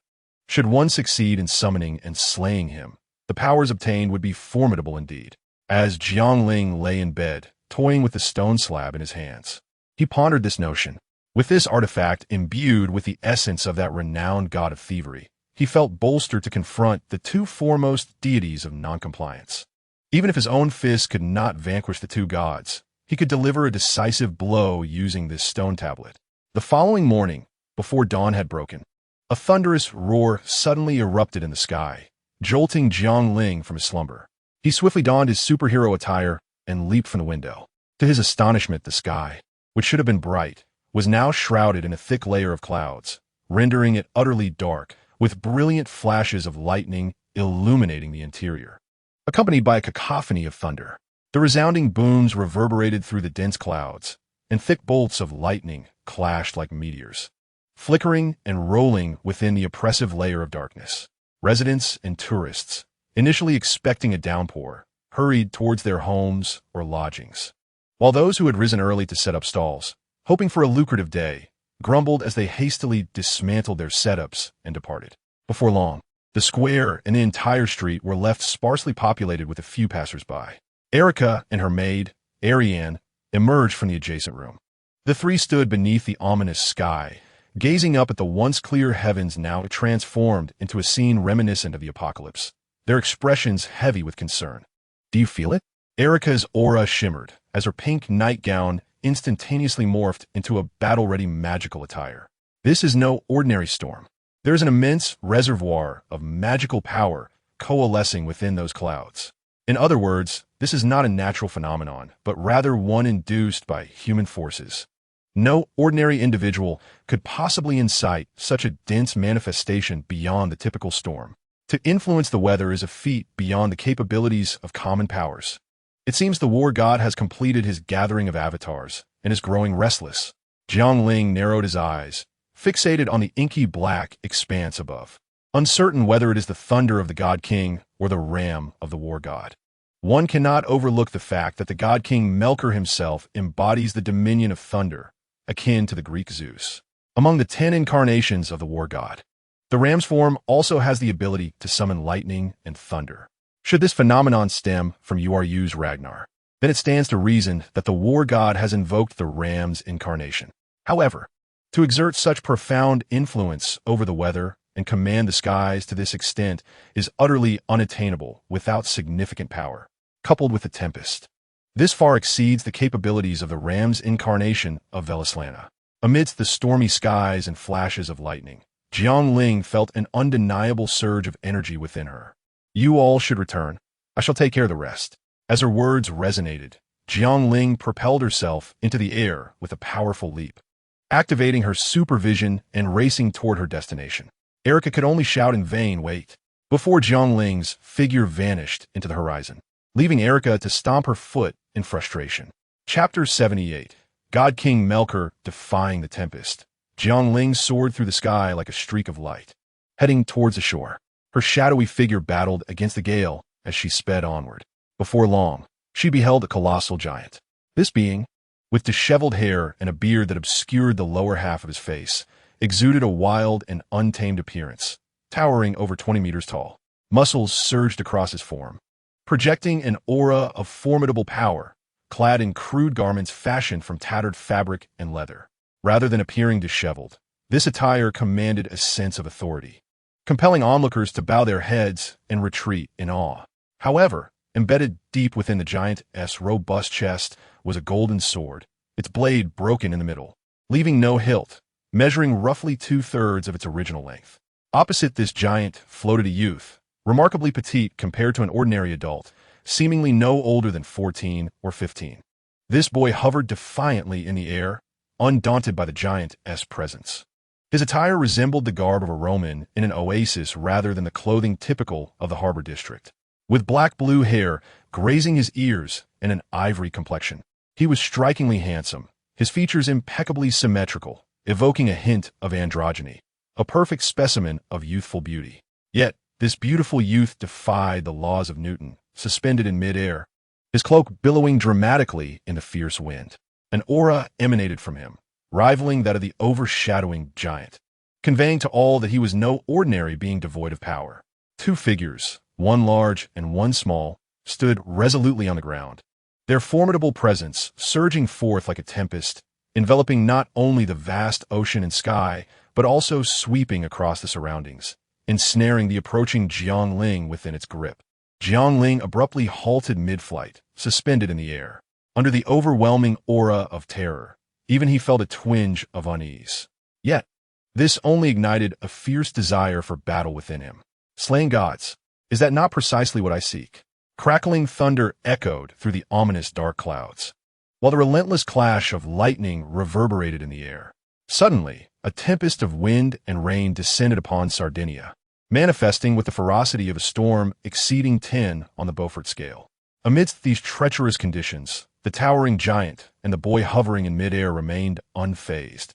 Should one succeed in summoning and slaying him, the powers obtained would be formidable indeed. As Jiang Ling lay in bed, toying with the stone slab in his hands, he pondered this notion. With this artifact imbued with the essence of that renowned god of thievery, he felt bolstered to confront the two foremost deities of noncompliance. Even if his own fist could not vanquish the two gods, he could deliver a decisive blow using this stone tablet. The following morning, before dawn had broken, a thunderous roar suddenly erupted in the sky, jolting Jiang Ling from his slumber. He swiftly donned his superhero attire and leaped from the window. To his astonishment, the sky, which should have been bright, was now shrouded in a thick layer of clouds, rendering it utterly dark, with brilliant flashes of lightning illuminating the interior, accompanied by a cacophony of thunder. The resounding booms reverberated through the dense clouds, and thick bolts of lightning clashed like meteors, flickering and rolling within the oppressive layer of darkness. Residents and tourists, initially expecting a downpour, hurried towards their homes or lodgings, while those who had risen early to set up stalls, hoping for a lucrative day, grumbled as they hastily dismantled their setups and departed. Before long, the square and the entire street were left sparsely populated with a few passers-by. Erika and her maid, Ariane, emerged from the adjacent room. The three stood beneath the ominous sky, gazing up at the once clear heavens now transformed into a scene reminiscent of the apocalypse, their expressions heavy with concern. "Do you feel it?" Erika's aura shimmered as her pink nightgown instantaneously morphed into a battle-ready magical attire. This is no ordinary storm. There is an immense reservoir of magical power coalescing within those clouds. In other words, this is not a natural phenomenon, but rather one induced by human forces. No ordinary individual could possibly incite such a dense manifestation beyond the typical storm. To influence the weather is a feat beyond the capabilities of common powers. It seems the war god has completed his gathering of avatars and is growing restless. Jiang Ling narrowed his eyes, fixated on the inky black expanse above, uncertain whether it is the thunder of the god king or the ram of the war god. One cannot overlook the fact that the god king Melkor himself embodies the dominion of thunder, akin to the Greek Zeus. Among the 10 incarnations of the war god, the ram's form also has the ability to summon lightning and thunder. Should this phenomenon stem from usurps Ragnar, then it stands to reason that the war god has invoked the ram's incarnation. However, to exert such profound influence over the weather and command the skies to this extent is utterly unattainable without significant power, coupled with the tempest. This far exceeds the capabilities of the ram's incarnation of Velislana. Amidst the stormy skies and flashes of lightning, Jiang Ling felt an undeniable surge of energy within her. You all should return. I shall take care of the rest. As her words resonated, Jiang Ling propelled herself into the air with a powerful leap, activating her supervision and racing toward her destination. Erica could only shout in vain, "Wait," before Jiang Ling's figure vanished into the horizon, leaving Erica to stomp her foot in frustration. Chapter 78. God King Melkor defying the tempest. Jiang Ling soared through the sky like a streak of light, heading towards the shore. Her shadowy figure battled against the gale as she sped onward. Before long, she beheld a colossal giant. This being, with disheveled hair and a beard that obscured the lower half of his face, exuded a wild and untamed appearance, towering over 20 meters tall. Muscles surged across his form, projecting an aura of formidable power, clad in crude garments fashioned from tattered fabric and leather. Rather than appearing disheveled, this attire commanded a sense of authority, compelling onlookers to bow their heads and retreat in awe. However, embedded deep within the giant's robust chest was a golden sword, its blade broken in the middle, leaving no hilt, measuring roughly 2/3 of its original length. Opposite this giant floated a youth, remarkably petite compared to an ordinary adult, seemingly no older than 14 or 15. This boy hovered defiantly in the air, undaunted by the giant's presence. His attire resembled the garb of a Roman in an oasis rather than the clothing typical of the harbor district. With black-blue hair grazing his ears and an ivory complexion, he was strikingly handsome, his features impeccably symmetrical, evoking a hint of androgyny, a perfect specimen of youthful beauty. Yet, this beautiful youth defied the laws of Newton, suspended in mid-air, his cloak billowing dramatically in the fierce wind. An aura emanated from him, rivaling that of the overshadowing giant, conveying to all that he was no ordinary being devoid of power. 2 figures, one large and one small, stood resolutely on the ground, their formidable presence surging forth like a tempest, enveloping not only the vast ocean and sky, but also sweeping across the surroundings, ensnaring the approaching Jiang Ling within its grip. Jiang Ling abruptly halted mid-flight, suspended in the air. Under the overwhelming aura of terror, even he felt a twinge of unease. Yet, this only ignited a fierce desire for battle within him. Slaying gods, is that not precisely what I seek? Crackling thunder echoed through the ominous dark clouds, while the relentless clash of lightning reverberated in the air. Suddenly, a tempest of wind and rain descended upon Sardinia, manifesting with the ferocity of a storm exceeding 10 on the Beaufort scale. Amidst these treacherous conditions, the towering giant and the boy hovering in midair remained unfazed,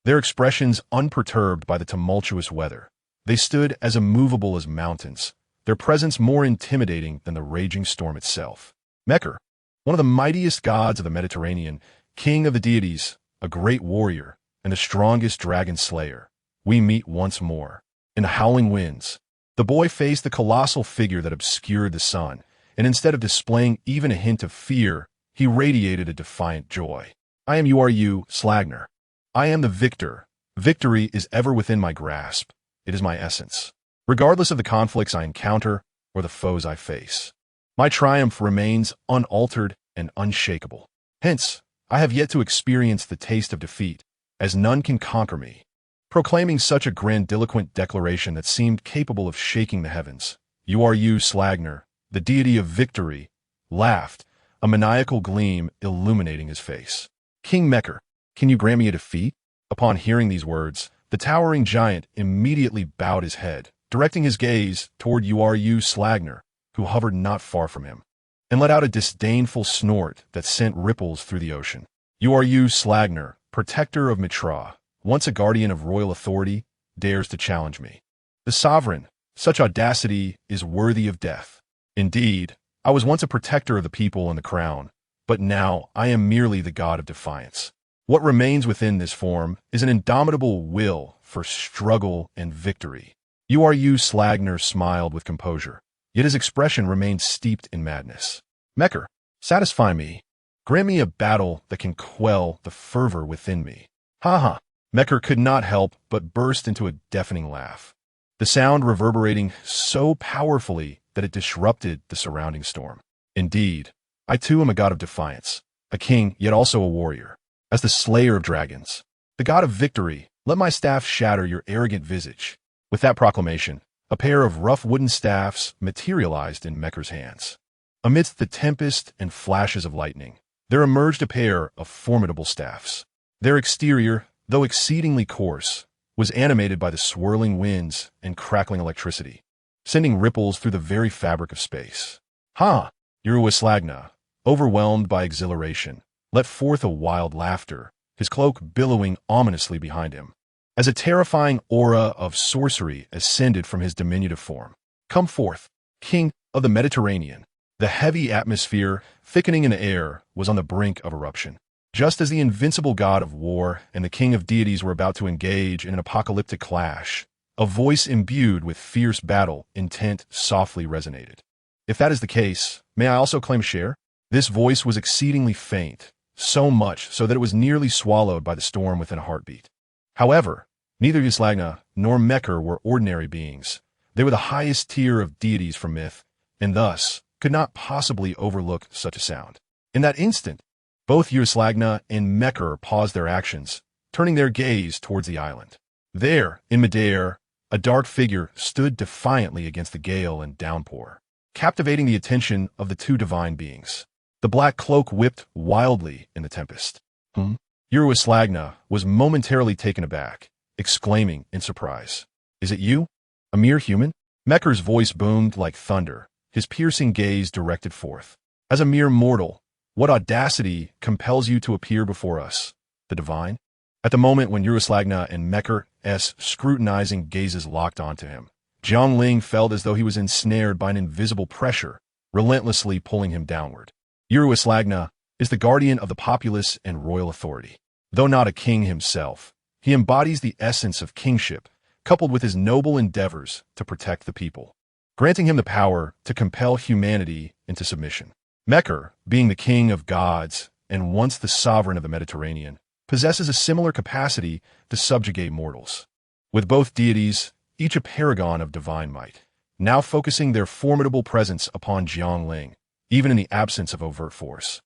their expressions unperturbed by the tumultuous weather. They stood as immovable as mountains, their presence more intimidating than the raging storm itself. Melkor, one of the mightiest gods of the Mediterranean, king of the deities, a great warrior, and the strongest dragon slayer, we meet once more. In the howling winds, the boy faced the colossal figure that obscured the sun, and instead of displaying even a hint of fear, he radiated a defiant joy. I am Slagner. I am the victor. Victory is ever within my grasp. It is my essence. Regardless of the conflicts I encounter or the foes I face, my triumph remains unaltered and unshakable. Hence, I have yet to experience the taste of defeat, as none can conquer me. Proclaiming such a grandiloquent declaration that seemed capable of shaking the heavens, Slagner, the deity of victory, laughed, a maniacal gleam illuminating his face. King Mekar, can you grant me a defeat? Upon hearing these words, the towering giant immediately bowed his head, directing his gaze toward Slagner, who hovered not far from him, and let out a disdainful snort that sent ripples through the ocean. Slagner, protector of Mitra, once a guardian of royal authority, dares to challenge me. The sovereign, such audacity is worthy of death. Indeed, I was once a protector of the people and the crown, but now I am merely the god of defiance. What remains within this form is an indomitable will for struggle and victory. Slagner smiled with composure, yet his expression remained steeped in madness. Mekar, satisfy me. Grant me a battle that can quell the fervor within me. Ha ha. Mekar could not help but burst into a deafening laugh, the sound reverberating so powerfully that it disrupted the surrounding storm. Indeed, I too am a god of defiance, a king yet also a warrior. As the slayer of dragons, the god of victory, let my staff shatter your arrogant visage. With that proclamation, a pair of rough wooden staffs materialized in Mekar's hands. Amidst the tempest and flashes of lightning, there emerged a pair of formidable staffs. Their exterior, though exceedingly coarse, was animated by the swirling winds and crackling electricity, sending ripples through the very fabric of space. Ha! Slagna, overwhelmed by exhilaration, let forth a wild laughter, his cloak billowing ominously behind him, as a terrifying aura of sorcery ascended from his diminutive form. Come forth, king of the Mediterranean. The heavy atmosphere, thickening in the air, was on the brink of eruption. Just as the invincible god of war and the king of deities were about to engage in an apocalyptic clash, a voice imbued with fierce battle intent softly resonated. If that is the case, may I also claim a share? This voice was exceedingly faint, so much so that it was nearly swallowed by the storm within a heartbeat. However, neither Slagna nor Mekar were ordinary beings. They were the highest tier of deities from myth, and thus could not possibly overlook such a sound. In that instant, both Slagna and Mekar paused their actions, turning their gaze towards the island. There, in midair, a dark figure stood defiantly against the gale and downpour, captivating the attention of the two divine beings. The black cloak whipped wildly in the tempest. Slagna was momentarily taken aback, exclaiming in surprise, "Is it you? A mere human?" Mekar's voice boomed like thunder, his piercing gaze directed forth. "As a mere mortal, what audacity compels you to appear before us, the divine?" At the moment when Slagna and Mekar's scrutinizing gazes locked onto him, Jiang Ling felt as though he was ensnared by an invisible pressure, relentlessly pulling him downward. Slagna is the guardian of the populace and royal authority. Though not a king himself, he embodies the essence of kingship, coupled with his noble endeavors to protect the people, granting him the power to compel humanity into submission. Mekar, being the king of gods and once the sovereign of the Mediterranean, possesses a similar capacity to subjugate mortals. With both deities, each a paragon of divine might, now focusing their formidable presence upon Jiang Ling, even in the absence of overt force.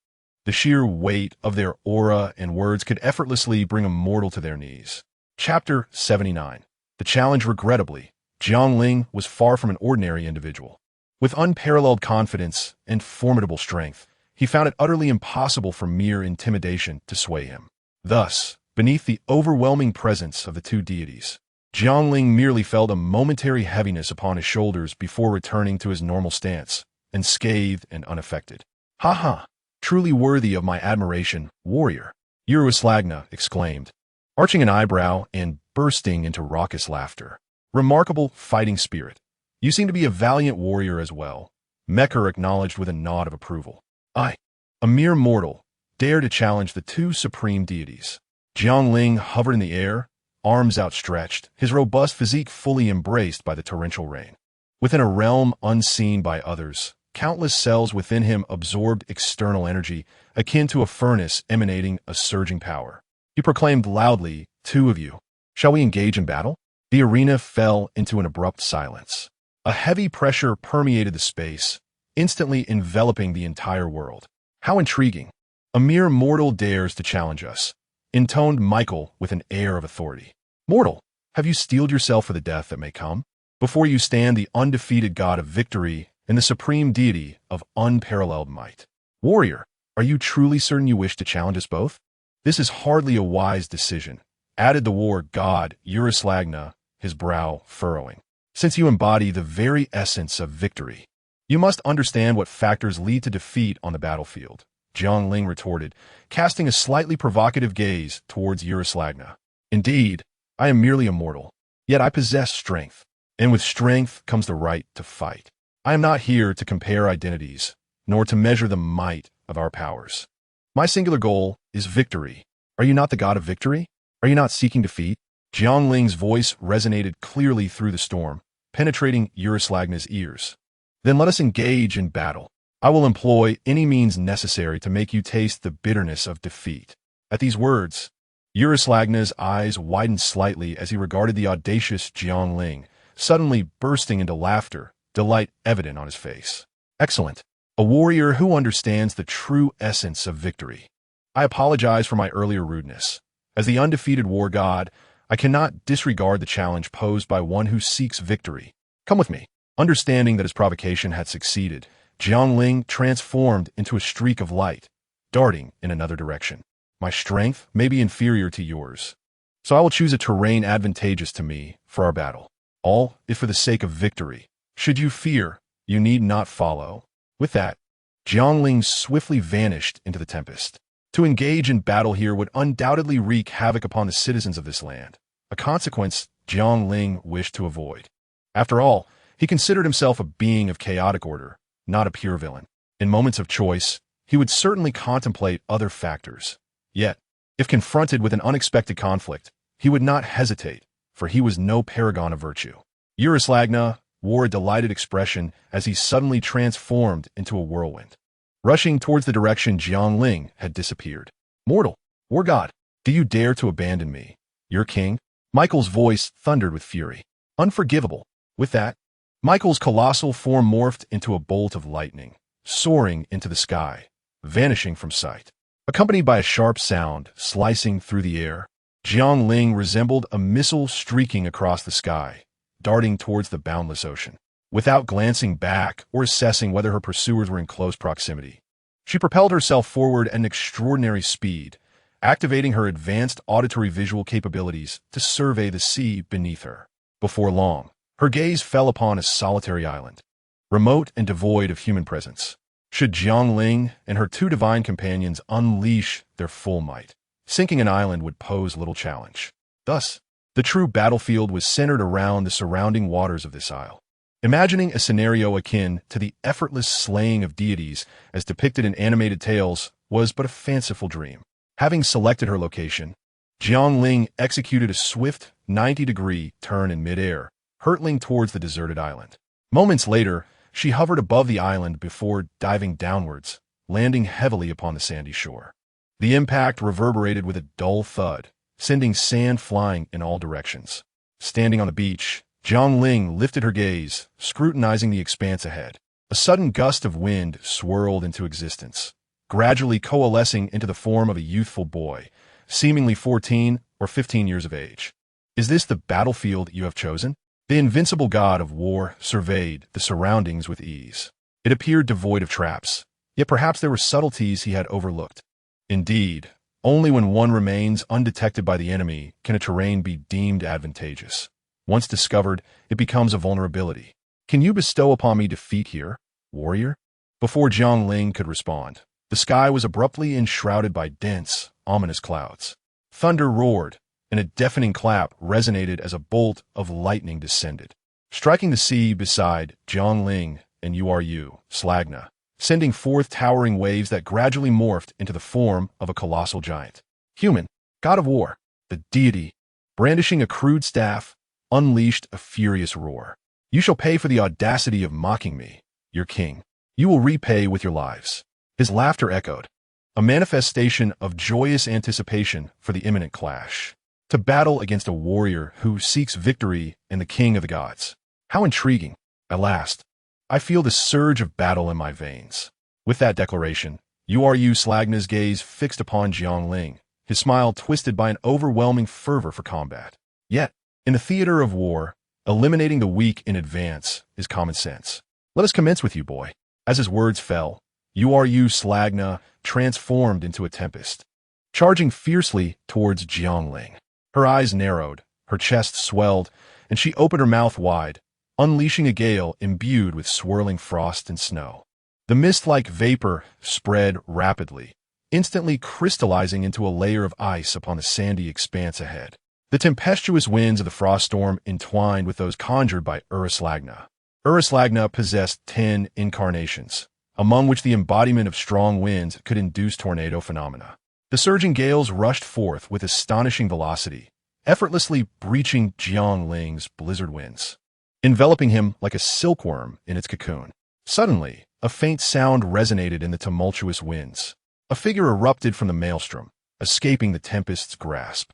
The sheer weight of their aura and words could effortlessly bring a mortal to their knees. Chapter 79. The challenge. Regrettably, Jiang Ling was far from an ordinary individual. With unparalleled confidence and formidable strength, he found it utterly impossible for mere intimidation to sway him. Thus, beneath the overwhelming presence of the two deities, Jiang Ling merely felt a momentary heaviness upon his shoulders before returning to his normal stance, unscathed and unaffected. "Ha ha! Truly worthy of my admiration, warrior," Slagna exclaimed, arching an eyebrow and bursting into raucous laughter. "Remarkable fighting spirit. You seem to be a valiant warrior as well," Mekar acknowledged with a nod of approval. "I, a mere mortal, dare to challenge the two supreme deities." Jiang Ling hovered in the air, arms outstretched, his robust physique fully embraced by the torrential rain. Within a realm unseen by others, countless cells within him absorbed external energy, akin to a furnace emanating a surging power. He proclaimed loudly, "Two of you. Shall we engage in battle?" The arena fell into an abrupt silence. A heavy pressure permeated the space, instantly enveloping the entire world. "How intriguing. A mere mortal dares to challenge us," intoned Michael with an air of authority. "Mortal, have you steeled yourself for the death that may come? Before you stand the undefeated god of victory and the supreme deity of unparalleled might. Warrior, are you truly certain you wish to challenge us both? This is hardly a wise decision, added the war god Usurps, his brow furrowing. Since you embody the very essence of victory, you must understand what factors lead to defeat on the battlefield, Jiang Ling retorted, casting a slightly provocative gaze towards Usurps. Indeed, I am merely a mortal, yet I possess strength, and with strength comes the right to fight. I am not here to compare identities, nor to measure the might of our powers. My singular goal is victory. Are you not the god of victory? Are you not seeking defeat? Jiang Ling's voice resonated clearly through the storm, penetrating Usurps' ears. Then let us engage in battle. I will employ any means necessary to make you taste the bitterness of defeat. At these words, Usurps' eyes widened slightly as he regarded the audacious Jiang Ling, suddenly bursting into laughter, delight evident on his face. Excellent. A warrior who understands the true essence of victory. I apologize for my earlier rudeness. As the undefeated war god, I cannot disregard the challenge posed by one who seeks victory. Come with me. Understanding that his provocation had succeeded, Jiang Ling transformed into a streak of light, darting in another direction. My strength may be inferior to yours, so I will choose a terrain advantageous to me for our battle. All if for the sake of victory. Should you fear, you need not follow. With that, Jiang Ling swiftly vanished into the tempest. To engage in battle here would undoubtedly wreak havoc upon the citizens of this land, a consequence Jiang Ling wished to avoid. After all, he considered himself a being of chaotic order, not a pure villain. In moments of choice, he would certainly contemplate other factors. Yet, if confronted with an unexpected conflict, he would not hesitate, for he was no paragon of virtue. Usurps wore a delighted expression as he suddenly transformed into a whirlwind, rushing towards the direction Jiang Ling had disappeared. Mortal, war god, do you dare to abandon me, your king? Michael's voice thundered with fury. Unforgivable. With that, Michael's colossal form morphed into a bolt of lightning, soaring into the sky, vanishing from sight. Accompanied by a sharp sound slicing through the air, Jiang Ling resembled a missile streaking across the sky, darting towards the boundless ocean. Without glancing back or assessing whether her pursuers were in close proximity, she propelled herself forward at an extraordinary speed, activating her advanced auditory visual capabilities to survey the sea beneath her. Before long, her gaze fell upon a solitary island, remote and devoid of human presence. Should Jiang Ling and her two divine companions unleash their full might, sinking an island would pose little challenge. Thus, the true battlefield was centered around the surrounding waters of this isle. Imagining a scenario akin to the effortless slaying of deities as depicted in animated tales was but a fanciful dream. Having selected her location, Jiang Ling executed a swift 90-degree turn in midair, hurtling towards the deserted island. Moments later, she hovered above the island before diving downwards, landing heavily upon the sandy shore. The impact reverberated with a dull thud, sending sand flying in all directions. Standing on the beach, Jiang Ling lifted her gaze, scrutinizing the expanse ahead. A sudden gust of wind swirled into existence, gradually coalescing into the form of a youthful boy, seemingly 14 or 15 years of age. Is this the battlefield you have chosen? The invincible god of war surveyed the surroundings with ease. It appeared devoid of traps, yet perhaps there were subtleties he had overlooked. Indeed, only when one remains undetected by the enemy can a terrain be deemed advantageous. Once discovered, it becomes a vulnerability. Can you bestow upon me defeat here, warrior? Before Jiang Ling could respond, the sky was abruptly enshrouded by dense, ominous clouds. Thunder roared, and a deafening clap resonated as a bolt of lightning descended, striking the sea beside Jiang Ling and Usurps, sending forth towering waves that gradually morphed into the form of a colossal giant. Human, god of war, the deity, brandishing a crude staff, unleashed a furious roar. You shall pay for the audacity of mocking me, your king. You will repay with your lives. His laughter echoed, a manifestation of joyous anticipation for the imminent clash. To battle against a warrior who seeks victory in the king of the gods. How intriguing. At last, I feel the surge of battle in my veins. With that declaration, Usurps' gaze fixed upon Jiang Ling, his smile twisted by an overwhelming fervor for combat. Yet, in the theater of war, eliminating the weak in advance is common sense. Let us commence with you, boy. As his words fell, Slagna transformed into a tempest, charging fiercely towards Jiang Ling. Her eyes narrowed, her chest swelled, and she opened her mouth wide, unleashing a gale imbued with swirling frost and snow. The mist-like vapor spread rapidly, instantly crystallizing into a layer of ice upon the sandy expanse ahead. The tempestuous winds of the frost storm entwined with those conjured by Slagna. Slagna possessed 10 incarnations, among which the embodiment of strong winds could induce tornado phenomena. The surging gales rushed forth with astonishing velocity, effortlessly breaching Jiang Ling's blizzard winds, enveloping him like a silkworm in its cocoon. Suddenly, a faint sound resonated in the tumultuous winds. A figure erupted from the maelstrom, escaping the tempest's grasp.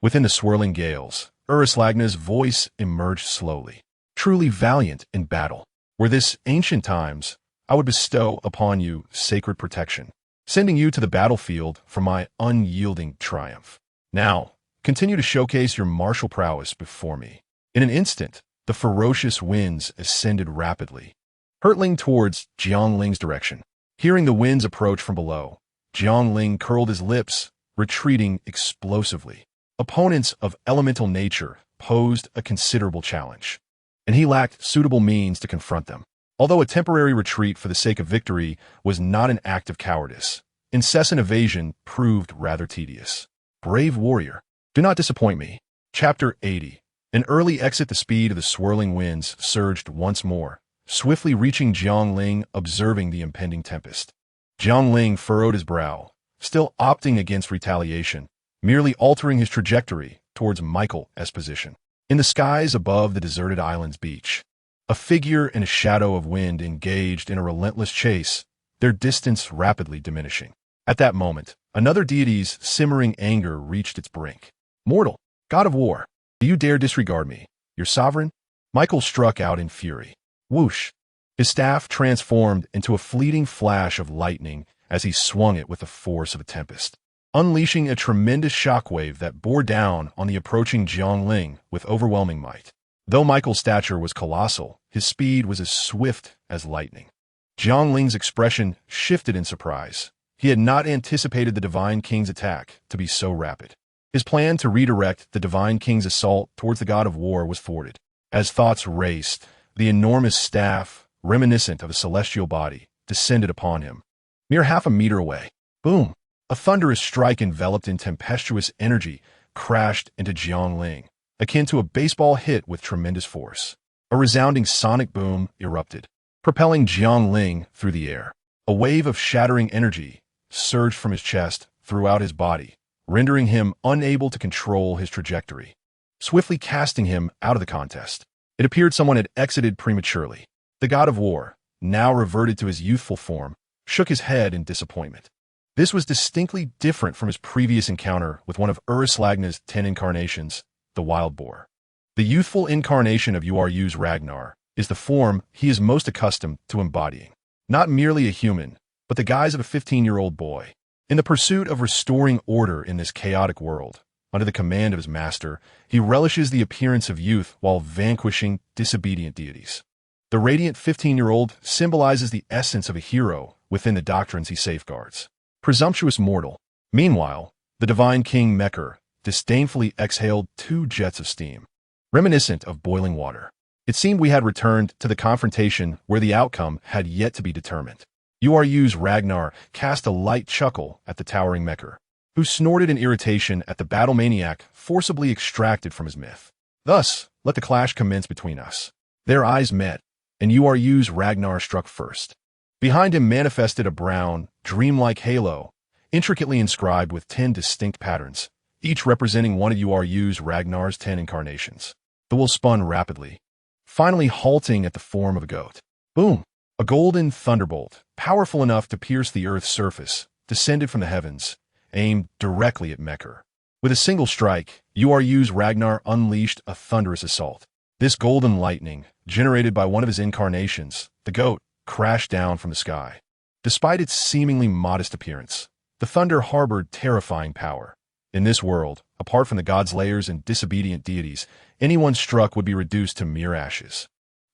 Within the swirling gales, Slagna's voice emerged slowly. Truly valiant in battle. Were this ancient times, I would bestow upon you sacred protection, sending you to the battlefield for my unyielding triumph. Now, continue to showcase your martial prowess before me. In an instant, the ferocious winds ascended rapidly, hurtling towards Jiang Ling's direction. Hearing the winds approach from below, Jiang Ling curled his lips, retreating explosively. Opponents of elemental nature posed a considerable challenge, and he lacked suitable means to confront them. Although a temporary retreat for the sake of victory was not an act of cowardice, incessant evasion proved rather tedious. Brave warrior, do not disappoint me. Chapter 80. An early exit. The speed of the swirling winds surged once more, swiftly reaching Jiang Ling, observing the impending tempest. Jiang Ling furrowed his brow, still opting against retaliation, merely altering his trajectory towards Michael's position. In the skies above the deserted island's beach, a figure in a shadow of wind engaged in a relentless chase, their distance rapidly diminishing. At that moment, another deity's simmering anger reached its brink. Mortal, god of war, do you dare disregard me, your sovereign? Michael struck out in fury. Whoosh! His staff transformed into a fleeting flash of lightning as he swung it with the force of a tempest, unleashing a tremendous shockwave that bore down on the approaching Jiang Ling with overwhelming might. Though Michael's stature was colossal, his speed was as swift as lightning. Jiang Ling's expression shifted in surprise. He had not anticipated the Divine King's attack to be so rapid. His plan to redirect the Divine King's assault towards the god of war was thwarted. As thoughts raced, the enormous staff, reminiscent of a celestial body, descended upon him. Mere half a meter away. Boom! A thunderous strike enveloped in tempestuous energy crashed into Jiang Ling, akin to a baseball hit with tremendous force. A resounding sonic boom erupted, propelling Jiang Ling through the air. A wave of shattering energy surged from his chest throughout his body, rendering him unable to control his trajectory, swiftly casting him out of the contest. It appeared someone had exited prematurely. The god of war, now reverted to his youthful form, shook his head in disappointment. This was distinctly different from his previous encounter with one of Slagna's 10 incarnations, the wild boar. The youthful incarnation of Ragnar is the form he is most accustomed to embodying. Not merely a human, but the guise of a 15-year-old boy. In the pursuit of restoring order in this chaotic world, under the command of his master, he relishes the appearance of youth while vanquishing disobedient deities. The radiant 15-year-old symbolizes the essence of a hero within the doctrines he safeguards. Presumptuous mortal. Meanwhile, the Divine King Mekr disdainfully exhaled 2 jets of steam, reminiscent of boiling water. It seemed we had returned to the confrontation where the outcome had yet to be determined. Ragnar cast a light chuckle at the towering Mekr, who snorted in irritation at the battle maniac forcibly extracted from his myth. Thus, let the clash commence between us. Their eyes met, and Ragnar struck first. Behind him manifested a brown, dreamlike halo, intricately inscribed with 10 distinct patterns, each representing one of Ragnar's 10 incarnations. The will spun rapidly, finally halting at the form of a goat. Boom! A golden thunderbolt, powerful enough to pierce the earth's surface, descended from the heavens, aimed directly at Mekr. With a single strike, Ragnar unleashed a thunderous assault. This golden lightning, generated by one of his incarnations, the goat, crashed down from the sky. Despite its seemingly modest appearance, the thunder harbored terrifying power. In this world, apart from the Godslayers and disobedient deities, anyone struck would be reduced to mere ashes.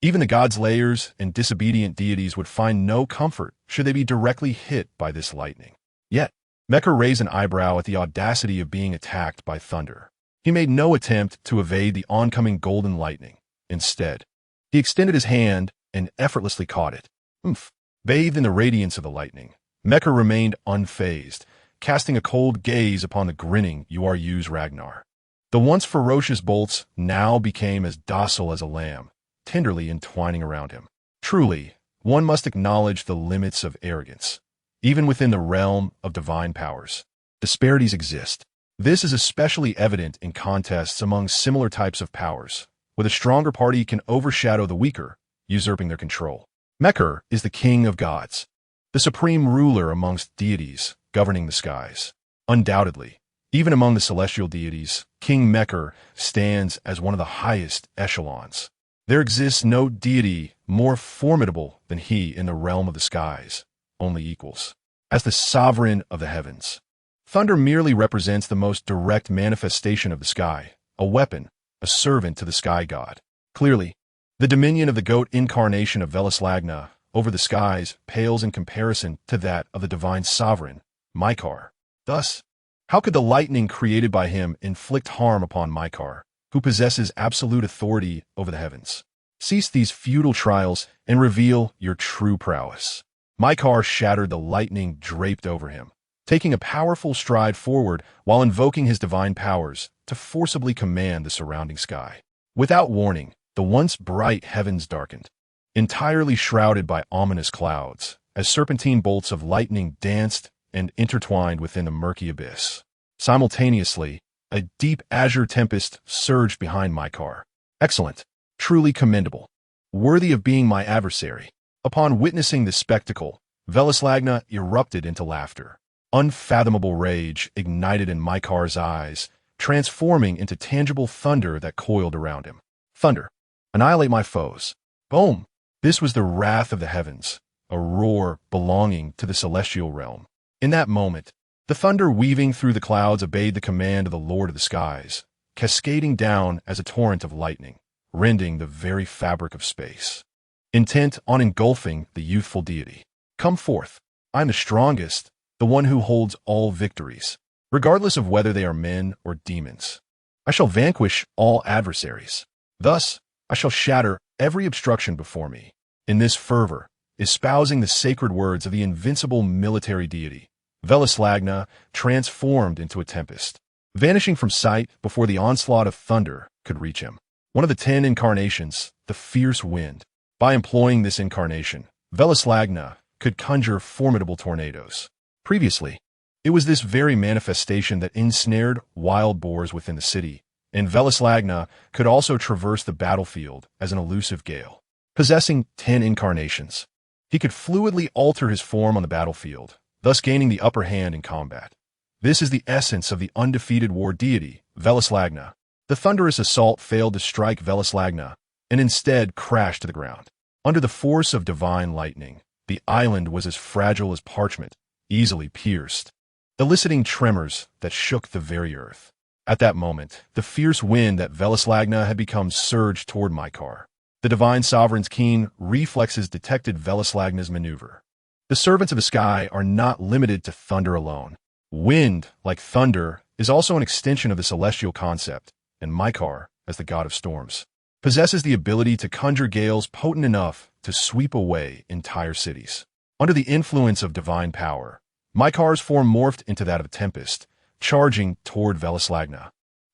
Even the Godslayers and disobedient deities would find no comfort should they be directly hit by this lightning. Yet, Mecha raised an eyebrow at the audacity of being attacked by thunder. He made no attempt to evade the oncoming golden lightning. Instead, he extended his hand and effortlessly caught it. Bathed in the radiance of the lightning, Mecha remained unfazed, casting a cold gaze upon the grinning usurps Ragnar. The once ferocious bolts now became as docile as a lamb, tenderly entwining around him. Truly, one must acknowledge the limits of arrogance. Even within the realm of divine powers, disparities exist. This is especially evident in contests among similar types of powers, where the stronger party can overshadow the weaker, usurping their control. Mecha is the king of gods, the supreme ruler amongst deities governing the skies. Undoubtedly, even among the celestial deities, King Mecha stands as one of the highest echelons. There exists no deity more formidable than he in the realm of the skies, only equals. As the sovereign of the heavens, thunder merely represents the most direct manifestation of the sky, a weapon, a servant to the sky god. Clearly, the dominion of the goat incarnation of Velslagna over the skies pales in comparison to that of the divine sovereign, Mykar. Thus, how could the lightning created by him inflict harm upon Mykar, who possesses absolute authority over the heavens? Cease these futile trials and reveal your true prowess. Mykar shattered the lightning draped over him, taking a powerful stride forward while invoking his divine powers to forcibly command the surrounding sky. Without warning, the once bright heavens darkened, entirely shrouded by ominous clouds, as serpentine bolts of lightning danced and intertwined within the murky abyss. Simultaneously, a deep azure tempest surged behind Mykar. Excellent, truly commendable, worthy of being my adversary. Upon witnessing this spectacle, Velslagna erupted into laughter. Unfathomable rage ignited in Mykar's eyes, transforming into tangible thunder that coiled around him. Thunder, annihilate my foes. Boom! This was the wrath of the heavens, a roar belonging to the celestial realm. In that moment, the thunder weaving through the clouds obeyed the command of the Lord of the skies, cascading down as a torrent of lightning, rending the very fabric of space. Intent on engulfing the youthful deity. Come forth. I am the strongest, the one who holds all victories, regardless of whether they are men or demons. I shall vanquish all adversaries. Thus, I shall shatter every obstruction before me. In this fervor, espousing the sacred words of the invincible military deity, Velslagna transformed into a tempest, vanishing from sight before the onslaught of thunder could reach him. One of the 10 incarnations, the fierce wind. By employing this incarnation, Velslagna could conjure formidable tornadoes. Previously, it was this very manifestation that ensnared wild boars within the city, and Velslagna could also traverse the battlefield as an elusive gale. Possessing 10 incarnations, he could fluidly alter his form on the battlefield, thus gaining the upper hand in combat. This is the essence of the undefeated war deity, Velslagna. The thunderous assault failed to strike Velslagna, and instead crashed to the ground. Under the force of divine lightning, the island was as fragile as parchment, easily pierced, eliciting tremors that shook the very earth. At that moment, the fierce wind that Velslagna had become surged toward Mykar. The divine sovereign's keen reflexes detected Velslagna's maneuver. The servants of the sky are not limited to thunder alone. Wind, like thunder, is also an extension of the celestial concept, and Mykar, as the god of storms, possesses the ability to conjure gales potent enough to sweep away entire cities. Under the influence of divine power, Mykar's form morphed into that of a tempest, charging toward Velslagna,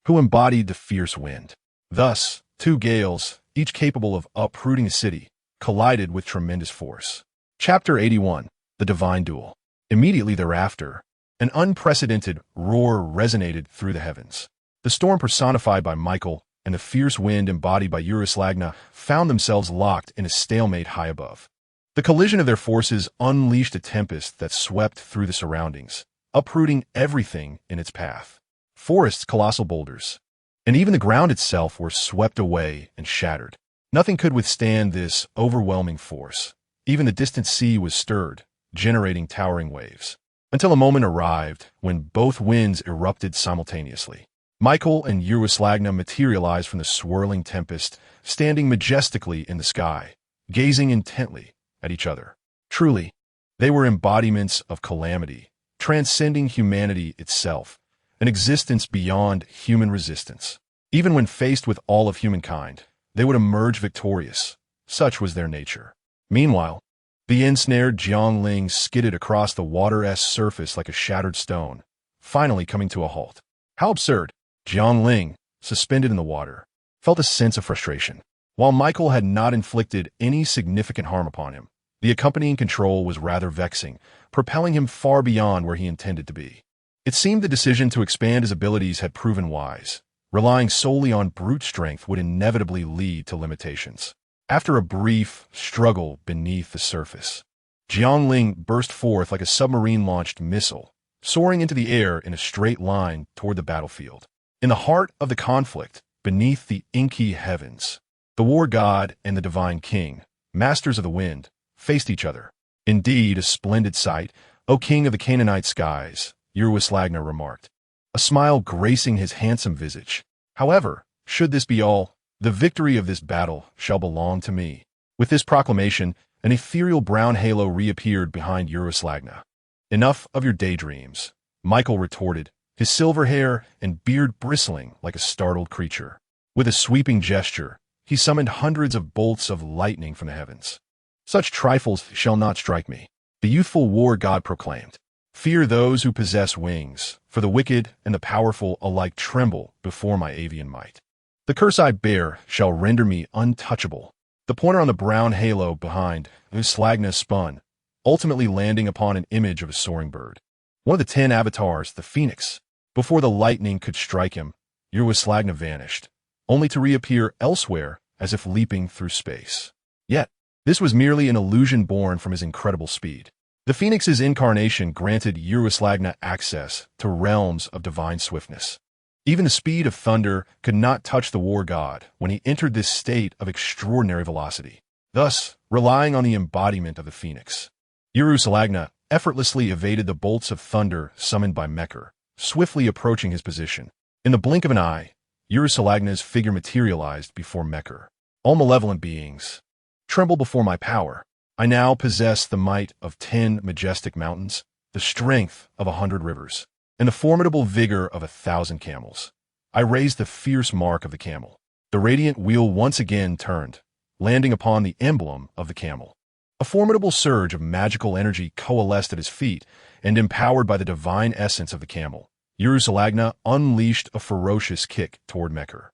who embodied the fierce wind. Thus, 2 gales, each capable of uprooting a city, collided with tremendous force. Chapter 81, The Divine Duel. Immediately thereafter, an unprecedented roar resonated through the heavens. The storm personified by Michael and the fierce wind embodied by Velslagna found themselves locked in a stalemate high above. The collision of their forces unleashed a tempest that swept through the surroundings, uprooting everything in its path. Forests, colossal boulders, and even the ground itself were swept away and shattered. Nothing could withstand this overwhelming force. Even the distant sea was stirred, generating towering waves, until a moment arrived when both winds erupted simultaneously. Michael and Uruslagna materialized from the swirling tempest, standing majestically in the sky, gazing intently at each other. Truly, they were embodiments of calamity, transcending humanity itself, an existence beyond human resistance. Even when faced with all of humankind, they would emerge victorious. Such was their nature. Meanwhile, the ensnared Jiang Ling skidded across the water's surface like a shattered stone, finally coming to a halt. How absurd! Jiang Ling, suspended in the water, felt a sense of frustration. While Michael had not inflicted any significant harm upon him, the accompanying control was rather vexing, propelling him far beyond where he intended to be. It seemed the decision to expand his abilities had proven wise. Relying solely on brute strength would inevitably lead to limitations. After a brief struggle beneath the surface, Jiang Ling burst forth like a submarine-launched missile, soaring into the air in a straight line toward the battlefield. In the heart of the conflict, beneath the inky heavens, the war god and the divine king, masters of the wind, faced each other. Indeed, a splendid sight, O king of the Canaanite skies, Uruslagna remarked, a smile gracing his handsome visage. However, should this be all, the victory of this battle shall belong to me. With this proclamation, an ethereal brown halo reappeared behind Uruslagna. Enough of your daydreams, Michael retorted, his silver hair and beard bristling like a startled creature. With a sweeping gesture, he summoned hundreds of bolts of lightning from the heavens. Such trifles shall not strike me, the youthful war god proclaimed. Fear those who possess wings, for the wicked and the powerful alike tremble before my avian might. The curse I bear shall render me untouchable. The pointer on the brown halo behind Uslagna spun, ultimately landing upon an image of a soaring bird. One of the 10 avatars, the phoenix. Before the lightning could strike him, Uruslagna vanished, only to reappear elsewhere as if leaping through space. Yet, this was merely an illusion born from his incredible speed. The phoenix's incarnation granted Uruslagna access to realms of divine swiftness. Even the speed of thunder could not touch the war god when he entered this state of extraordinary velocity. Thus, relying on the embodiment of the phoenix, Uruslagna effortlessly evaded the bolts of thunder summoned by Mecher, swiftly approaching his position. In the blink of an eye, Uruslagna's figure materialized before Mecher. All malevolent beings, tremble before my power. I now possess the might of 10 majestic mountains, the strength of 100 rivers, and the formidable vigor of 1,000 camels. I raised the fierce mark of the camel. The radiant wheel once again turned, landing upon the emblem of the camel. A formidable surge of magical energy coalesced at his feet, and empowered by the divine essence of the camel, Uruslagna unleashed a ferocious kick toward Mecher.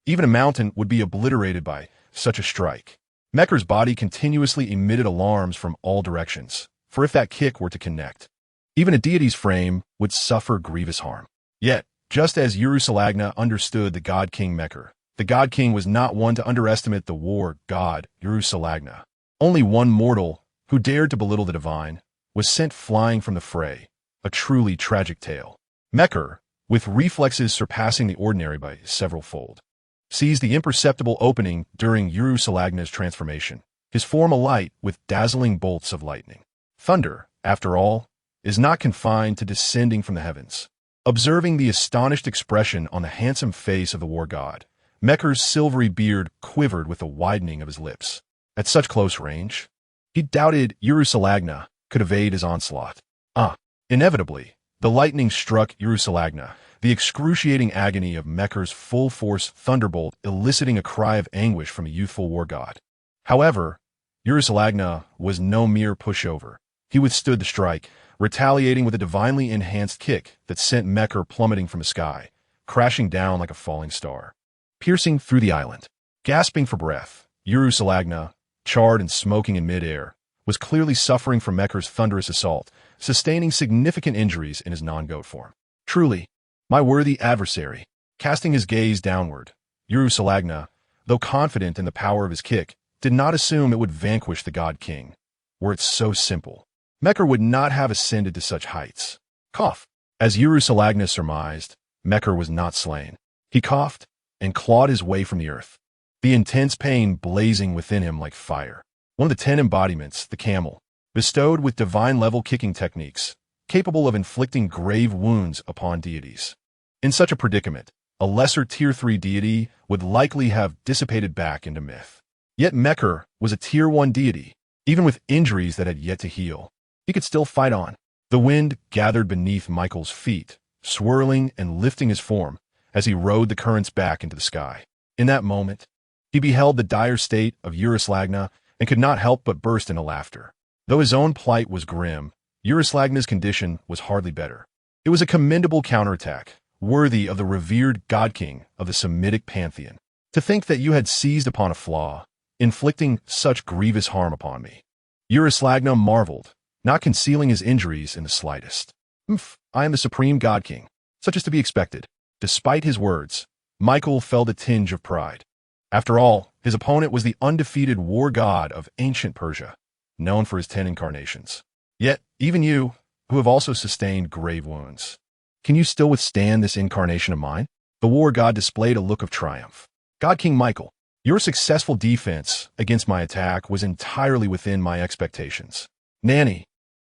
Even a mountain would be obliterated by such a strike. Mecher's body continuously emitted alarms from all directions, for if that kick were to connect, even a deity's frame would suffer grievous harm. Yet, just as Uruslagna understood the god king Mecher, the god king was not one to underestimate the war god Uruslagna. Only one mortal, who dared to belittle the divine, was sent flying from the fray, a truly tragic tale. Mecher, with reflexes surpassing the ordinary by several-fold, seized the imperceptible opening during Uruslagna's transformation, his form alight with dazzling bolts of lightning. Thunder, after all, is not confined to descending from the heavens. Observing the astonished expression on the handsome face of the war god, Mecher's silvery beard quivered with the widening of his lips. At such close range, he doubted Uruslagna could evade his onslaught. Inevitably, the lightning struck Uruslagna, the excruciating agony of Mecher's full-force thunderbolt eliciting a cry of anguish from a youthful war god. However, Uruslagna was no mere pushover. He withstood the strike, retaliating with a divinely enhanced kick that sent Mecher plummeting from the sky, crashing down like a falling star. Piercing through the island, gasping for breath, Uruslagna, charred and smoking in midair, was clearly suffering from Mecher's thunderous assault, sustaining significant injuries in his non-goat form. Truly, my worthy adversary. Casting his gaze downward, Uruslagna, though confident in the power of his kick, did not assume it would vanquish the god king. Were it so simple, Mecher would not have ascended to such heights. Cough. As Uruslagna surmised, Mecher was not slain. He coughed and clawed his way from the earth, the intense pain blazing within him like fire. One of the 10 embodiments, the camel, bestowed with divine-level kicking techniques, capable of inflicting grave wounds upon deities. In such a predicament, a lesser Tier 3 deity would likely have dissipated back into myth. Yet Mekr was a Tier 1 deity. Even with injuries that had yet to heal, he could still fight on. The wind gathered beneath Michael's feet, swirling and lifting his form as he rode the currents back into the sky. In that moment, he beheld the dire state of Uruslagna and could not help but burst into laughter. Though his own plight was grim, Uruslagna's condition was hardly better. It was a commendable counterattack, worthy of the revered god-king of the Semitic pantheon. To think that you had seized upon a flaw, inflicting such grievous harm upon me. Uruslagna marveled, not concealing his injuries in the slightest. I am the supreme god-king, such as to be expected. Despite his words, Michael felt a tinge of pride. After all, his opponent was the undefeated war god of ancient Persia, known for his 10 incarnations. Yet, even you, who have also sustained grave wounds, can you still withstand this incarnation of mine? The war god displayed a look of triumph. God King Michael, your successful defense against my attack was entirely within my expectations. Nanny,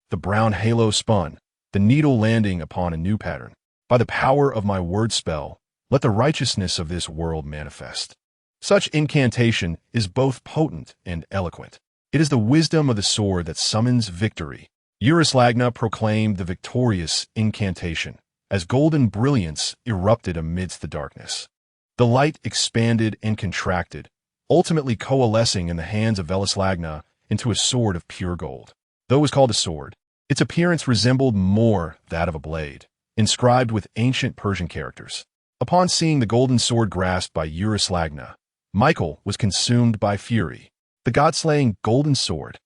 the brown halo spun, the needle landing upon a new pattern. By the power of my word spell, let the righteousness of this world manifest. Such incantation is both potent and eloquent. It is the wisdom of the sword that summons victory. Uruslagna proclaimed the victorious incantation as golden brilliance erupted amidst the darkness. The light expanded and contracted, ultimately coalescing in the hands of Uruslagna into a sword of pure gold. Though it was called a sword, its appearance resembled more that of a blade, inscribed with ancient Persian characters. Upon seeing the golden sword grasped by Uruslagna, Michael was consumed by fury. The god-slaying golden sword.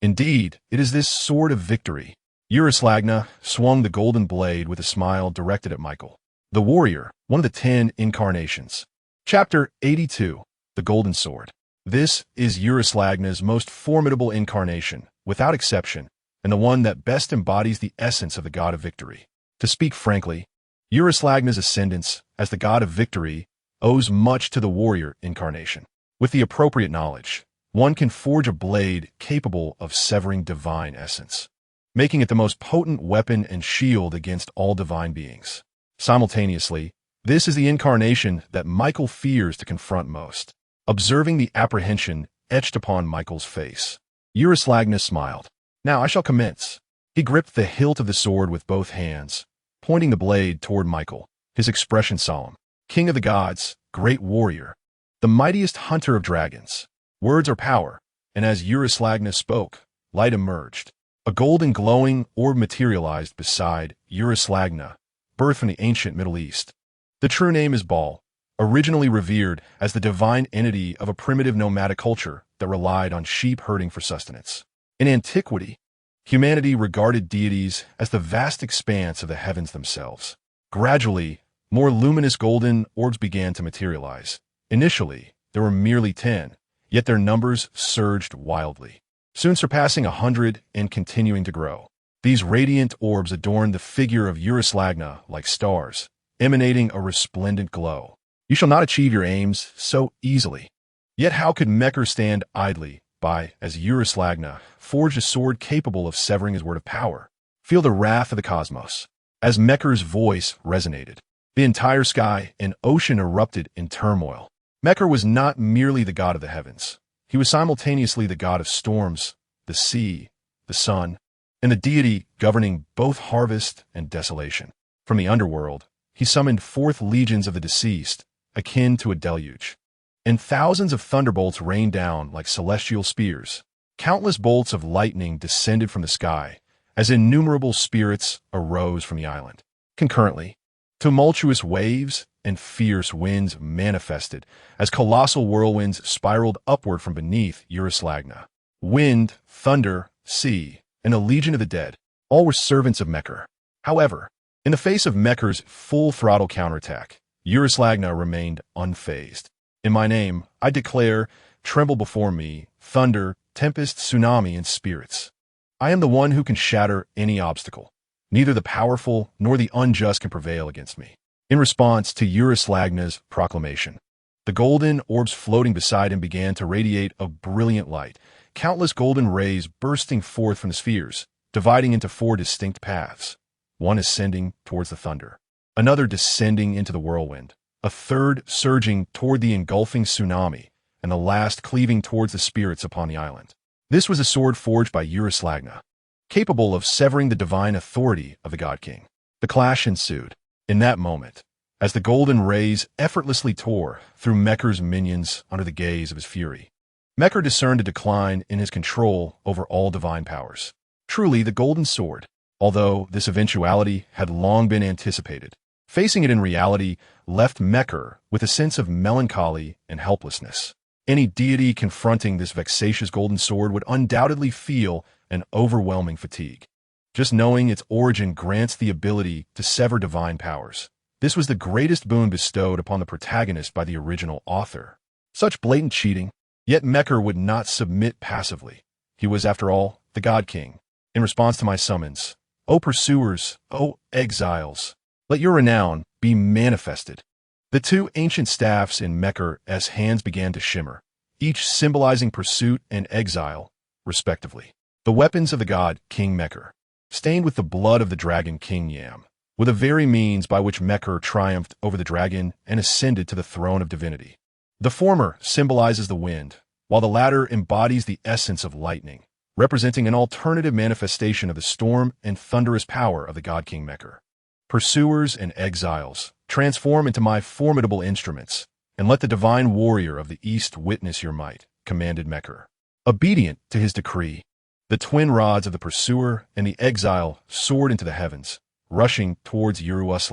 Indeed, it is this sword of victory. Uruslagna swung the golden blade with a smile directed at Michael, the warrior, one of the 10 incarnations. Chapter 82, The Golden Sword. This is Uruslagna's most formidable incarnation, without exception, and the one that best embodies the essence of the god of victory. To speak frankly, Uruslagna's ascendance as the god of victory owes much to the warrior incarnation. With the appropriate knowledge, one can forge a blade capable of severing divine essence, making it the most potent weapon and shield against all divine beings. Simultaneously, this is the incarnation that Michael fears to confront most. Observing the apprehension etched upon Michael's face, Uruslagna smiled. Now I shall commence. He gripped the hilt of the sword with both hands, pointing the blade toward Michael, his expression solemn. King of the gods, great warrior, the mightiest hunter of dragons. Words are power, and as Uruslagna spoke, light emerged. A golden glowing orb materialized beside Uruslagna, birthed from the ancient Middle East. The true name is Baal, originally revered as the divine entity of a primitive nomadic culture that relied on sheep herding for sustenance. In antiquity, humanity regarded deities as the vast expanse of the heavens themselves. Gradually, more luminous golden orbs began to materialize. Initially, there were merely 10, yet their numbers surged wildly, soon surpassing 100 and continuing to grow. These radiant orbs adorned the figure of Uruslagna like stars, emanating a resplendent glow. You shall not achieve your aims so easily. Yet how could Mekr stand idly by as Uruslagna forged a sword capable of severing his word of power? Feel the wrath of the cosmos. As Mekr's voice resonated, the entire sky and ocean erupted in turmoil. Mekr was not merely the god of the heavens. He was simultaneously the god of storms, the sea, the sun, and the deity governing both harvest and desolation. From the underworld, he summoned forth legions of the deceased, akin to a deluge. And thousands of thunderbolts rained down like celestial spears. Countless bolts of lightning descended from the sky, as innumerable spirits arose from the island. Concurrently, tumultuous waves and fierce winds manifested as colossal whirlwinds spiraled upward from beneath Uruslagna. Wind, thunder, sea, and a legion of the dead, all were servants of Mekr. However, in the face of Mekr's full-throttle counterattack, Uruslagna remained unfazed. In my name, I declare, tremble before me, thunder, tempest, tsunami, and spirits. I am the one who can shatter any obstacle. Neither the powerful nor the unjust can prevail against me. In response to Uruslagna's proclamation, the golden orbs floating beside him began to radiate a brilliant light, countless golden rays bursting forth from the spheres, dividing into 4 distinct paths, one ascending towards the thunder, another descending into the whirlwind, a third surging toward the engulfing tsunami, and the last cleaving towards the spirits upon the island. This was a sword forged by usurps, capable of severing the divine authority of the God King. The clash ensued. In that moment, as the golden rays effortlessly tore through Mekker's minions under the gaze of his fury, Mekker discerned a decline in his control over all divine powers. Truly, the golden sword, although this eventuality had long been anticipated, facing it in reality left Mekker with a sense of melancholy and helplessness. Any deity confronting this vexatious golden sword would undoubtedly feel an overwhelming fatigue. Just knowing its origin grants the ability to sever divine powers. This was the greatest boon bestowed upon the protagonist by the original author. Such blatant cheating, yet Mekker would not submit passively. He was, after all, the God King. In response to my summons, O pursuers, O exiles, let your renown be manifested. The two ancient staffs in Mekker's hands began to shimmer, each symbolizing pursuit and exile, respectively. The weapons of the god King Mekker, stained with the blood of the dragon King Yam, were the very means by which Mekker triumphed over the dragon and ascended to the throne of divinity. The former symbolizes the wind, while the latter embodies the essence of lightning, representing an alternative manifestation of the storm and thunderous power of the god King Mekker. Pursuers and exiles, transform into my formidable instruments, and let the divine warrior of the East witness your might, commanded Mekker. Obedient to his decree, the twin rods of the pursuer and the exile soared into the heavens, rushing towards usurps.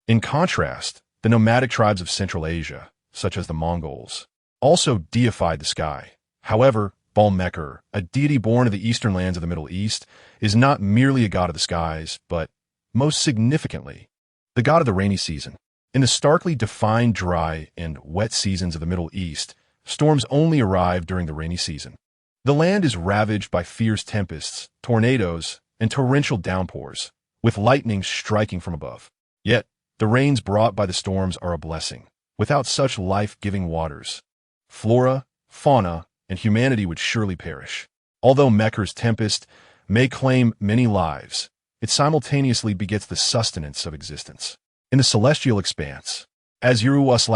In contrast, the nomadic tribes of Central Asia, such as the Mongols, also deified the sky. However, Baal Mekker, a deity born of the eastern lands of the Middle East, is not merely a god of the skies, but, most significantly, the god of the rainy season. In the starkly defined dry and wet seasons of the Middle East, storms only arrive during the rainy season. The land is ravaged by fierce tempests, tornadoes, and torrential downpours, with lightning striking from above. Yet, the rains brought by the storms are a blessing. Without such life-giving waters, flora, fauna, and humanity would surely perish. Although Mekker's tempest may claim many lives, it simultaneously begets the sustenance of existence. In the celestial expanse, as usurps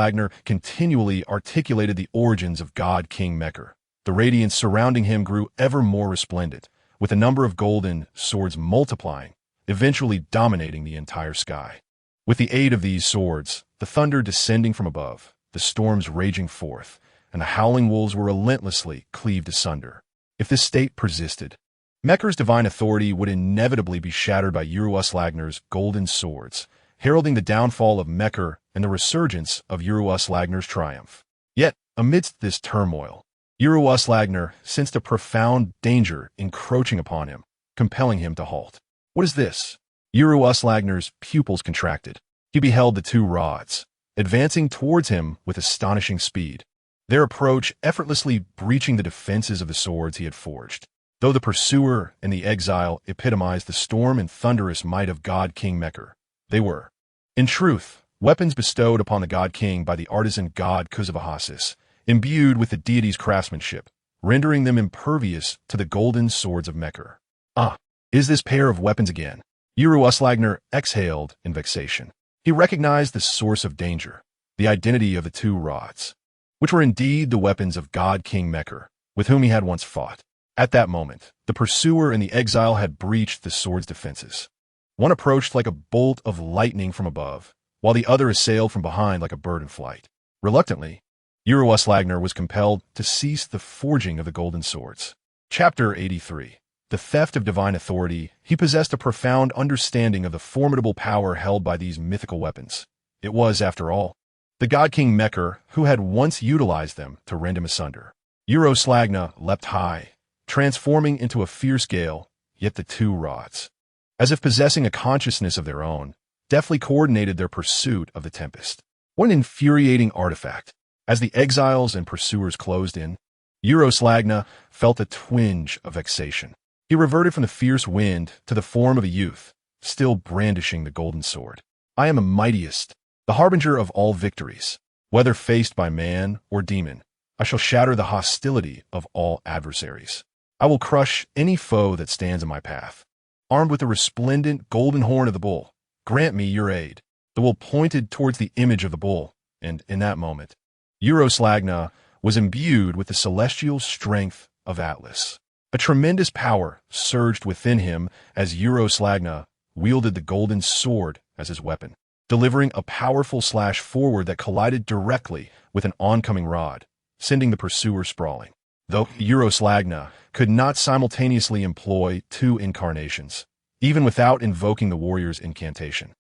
continually articulated the origins of God King Mekker, the radiance surrounding him grew ever more resplendent, with a number of golden swords multiplying, eventually dominating the entire sky. With the aid of these swords, the thunder descending from above, the storms raging forth, and the howling wolves were relentlessly cleaved asunder. If this state persisted, Mekker's divine authority would inevitably be shattered by usurps' golden swords, heralding the downfall of Mekker and the resurgence of usurps' triumph. Yet, amidst this turmoil, usurps sensed a profound danger encroaching upon him, compelling him to halt. What is this? Usurps' pupils contracted. He beheld the two rods, advancing towards him with astonishing speed, their approach effortlessly breaching the defenses of the swords he had forged. Though the pursuer and the exile epitomized the storm and thunderous might of God King Mekker, they were, in truth, weapons bestowed upon the God King by the artisan god Kuzavahasis, imbued with the deity's craftsmanship, rendering them impervious to the golden swords of Mekker. Ah, is this pair of weapons again? Usurps exhaled in vexation. He recognized the source of danger, the identity of the two rods, which were indeed the weapons of God King Mekker, with whom he had once fought. At that moment, the pursuer and the exile had breached the sword's defenses. One approached like a bolt of lightning from above, while the other assailed from behind like a bird in flight. Reluctantly, usurps was compelled to cease the forging of the golden swords. Chapter 83. The theft of divine authority. He possessed a profound understanding of the formidable power held by these mythical weapons. It was, after all, the God King Mekker who had once utilized them to rend him asunder. Usurps leapt high, transforming into a fierce gale, yet the two rods, as if possessing a consciousness of their own, deftly coordinated their pursuit of the tempest. What an infuriating artifact! As the exiles and pursuers closed in, usurps felt a twinge of vexation. He reverted from the fierce wind to the form of a youth, still brandishing the golden sword. I am the mightiest, the harbinger of all victories. Whether faced by man or demon, I shall shatter the hostility of all adversaries. I will crush any foe that stands in my path. Armed with the resplendent golden horn of the bull, grant me your aid. The will pointed towards the image of the bull, and in that moment, Usurps was imbued with the celestial strength of Atlas. A tremendous power surged within him as Usurps wielded the golden sword as his weapon, delivering a powerful slash forward that collided directly with an oncoming rod, sending the pursuer sprawling. Though Usurps could not simultaneously employ two incarnations, even without invoking the warrior's incantation,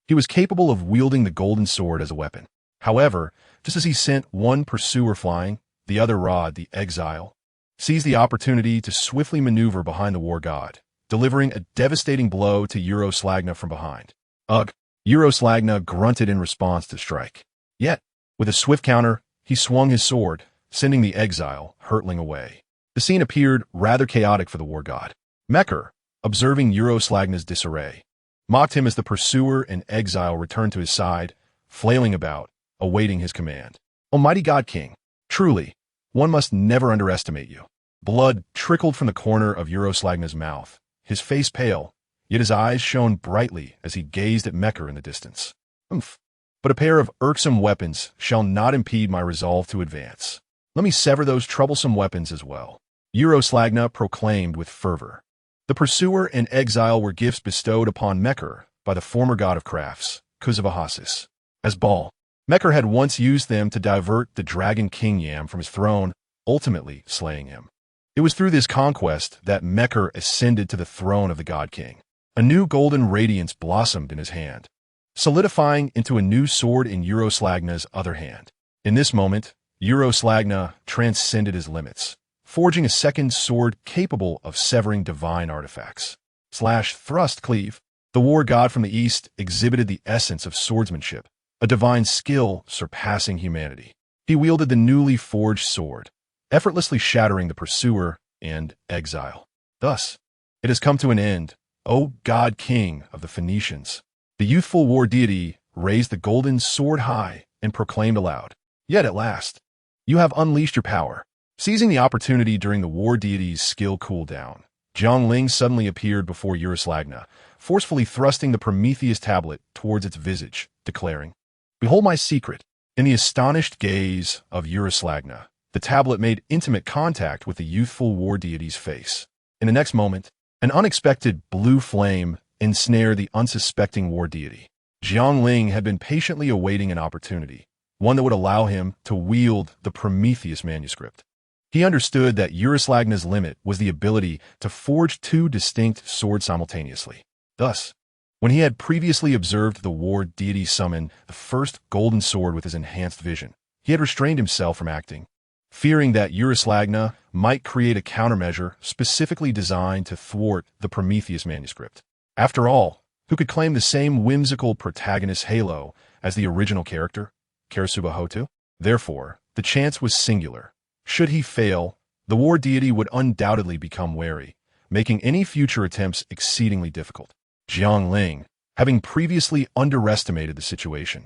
he was capable of wielding the golden sword as a weapon. However, just as he sent one pursuer flying, the other rod, the exile, seized the opportunity to swiftly maneuver behind the war god, delivering a devastating blow to Usurps from behind. Ugh! Usurps grunted in response to strike. Yet, with a swift counter, he swung his sword, sending the exile hurtling away. The scene appeared rather chaotic for the war god. Mekr, observing Usurps' disarray, mocked him as the pursuer and exile returned to his side, flailing about, awaiting his command. Almighty God King, truly, one must never underestimate you. Blood trickled from the corner of Usurps' mouth, his face pale, yet his eyes shone brightly as he gazed at Mekr in the distance. But a pair of irksome weapons shall not impede my resolve to advance. Let me sever those troublesome weapons as well. Usurps proclaimed with fervor. The pursuer and exile were gifts bestowed upon Mekr by the former god of crafts, Kuzavahasis. As Baal, Mekr had once used them to divert the dragon King Yam from his throne, ultimately slaying him. It was through this conquest that Mekr ascended to the throne of the God King. A new golden radiance blossomed in his hand, solidifying into a new sword in Usurps' other hand. In this moment, Usurps transcended his limits, forging a second sword capable of severing divine artifacts. Slash thrust cleave. The war god from the east exhibited the essence of swordsmanship, a divine skill surpassing humanity. He wielded the newly forged sword, effortlessly shattering the pursuer and exile. Thus, it has come to an end, O God King of the Phoenicians. The youthful war deity raised the golden sword high and proclaimed aloud, "Yet at last, you have unleashed your power." Seizing the opportunity during the war deity's skill cooldown, Jiang Ling suddenly appeared before Usurps, forcefully thrusting the Prometheus tablet towards its visage, declaring, "Behold my secret." In the astonished gaze of Usurps, the tablet made intimate contact with the youthful war deity's face. In the next moment, an unexpected blue flame ensnared the unsuspecting war deity. Jiang Ling had been patiently awaiting an opportunity, one that would allow him to wield the Prometheus manuscript. He understood that Usurps' limit was the ability to forge two distinct swords simultaneously. Thus, when he had previously observed the war deity summon the first golden sword with his enhanced vision, he had restrained himself from acting, fearing that Usurps might create a countermeasure specifically designed to thwart the Prometheus manuscript. After all, who could claim the same whimsical protagonist halo as the original character, Karasuba-Hotu? Therefore, the chance was singular. Should he fail, the war deity would undoubtedly become wary, making any future attempts exceedingly difficult. Jiang Ling, having previously underestimated the situation,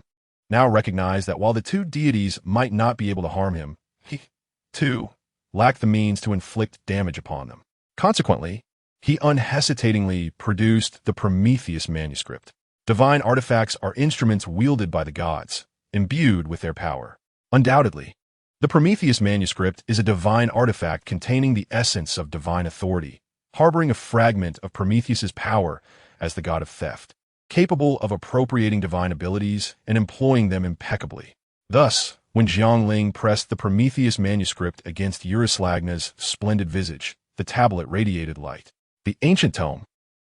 now recognized that while the two deities might not be able to harm him, he, too, lacked the means to inflict damage upon them. Consequently, he unhesitatingly produced the Prometheus manuscript. Divine artifacts are instruments wielded by the gods, imbued with their power. Undoubtedly, the Prometheus manuscript is a divine artifact containing the essence of divine authority, harboring a fragment of Prometheus's power as the god of theft, capable of appropriating divine abilities and employing them impeccably. Thus, when Jiang Ling pressed the Prometheus manuscript against Usurps' splendid visage, the tablet radiated light. The ancient tome,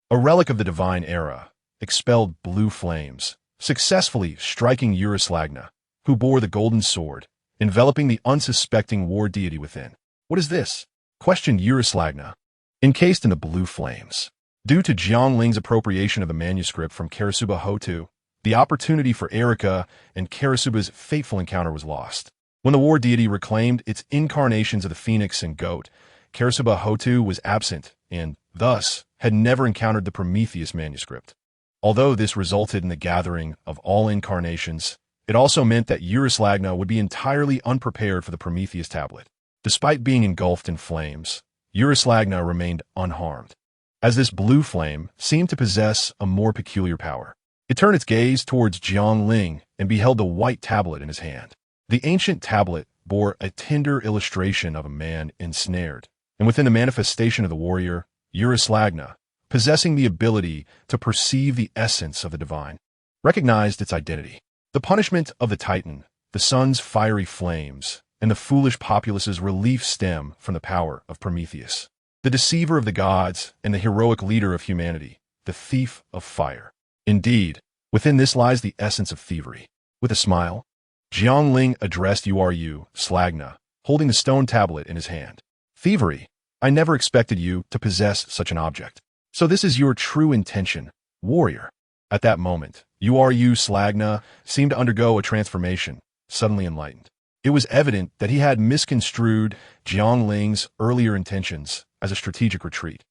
a relic of the divine era, expelled blue flames, successfully striking Usurps, who bore the golden sword, enveloping the unsuspecting war deity within. "What is this?" questioned Usurps, encased in the blue flames. Due to Jiang Ling's appropriation of the manuscript from Karasuba-Hotu, the opportunity for Erika and Karasuba's fateful encounter was lost. When the war deity reclaimed its incarnations of the phoenix and goat, Karasuba-Hotu was absent and, thus, had never encountered the Prometheus manuscript. Although this resulted in the gathering of all incarnations, it also meant that Usurps would be entirely unprepared for the Prometheus tablet. Despite being engulfed in flames, Usurps remained unharmed, as this blue flame seemed to possess a more peculiar power. It turned its gaze towards Jiang Ling and beheld a white tablet in his hand. The ancient tablet bore a tender illustration of a man ensnared, and within the manifestation of the warrior, Usurps, possessing the ability to perceive the essence of the divine, recognized its identity. The punishment of the Titan, the sun's fiery flames, and the foolish populace's relief stem from the power of Prometheus, the deceiver of the gods and the heroic leader of humanity, the thief of fire. Indeed, within this lies the essence of thievery. With a smile, Jiang Ling addressed Usurps, holding the stone tablet in his hand. Thievery. I never expected you to possess such an object. So this is your true intention, warrior. At that moment, Usurps seemed to undergo a transformation, suddenly enlightened. It was evident that he had misconstrued Jiang Ling's earlier intentions as a strategic retreat,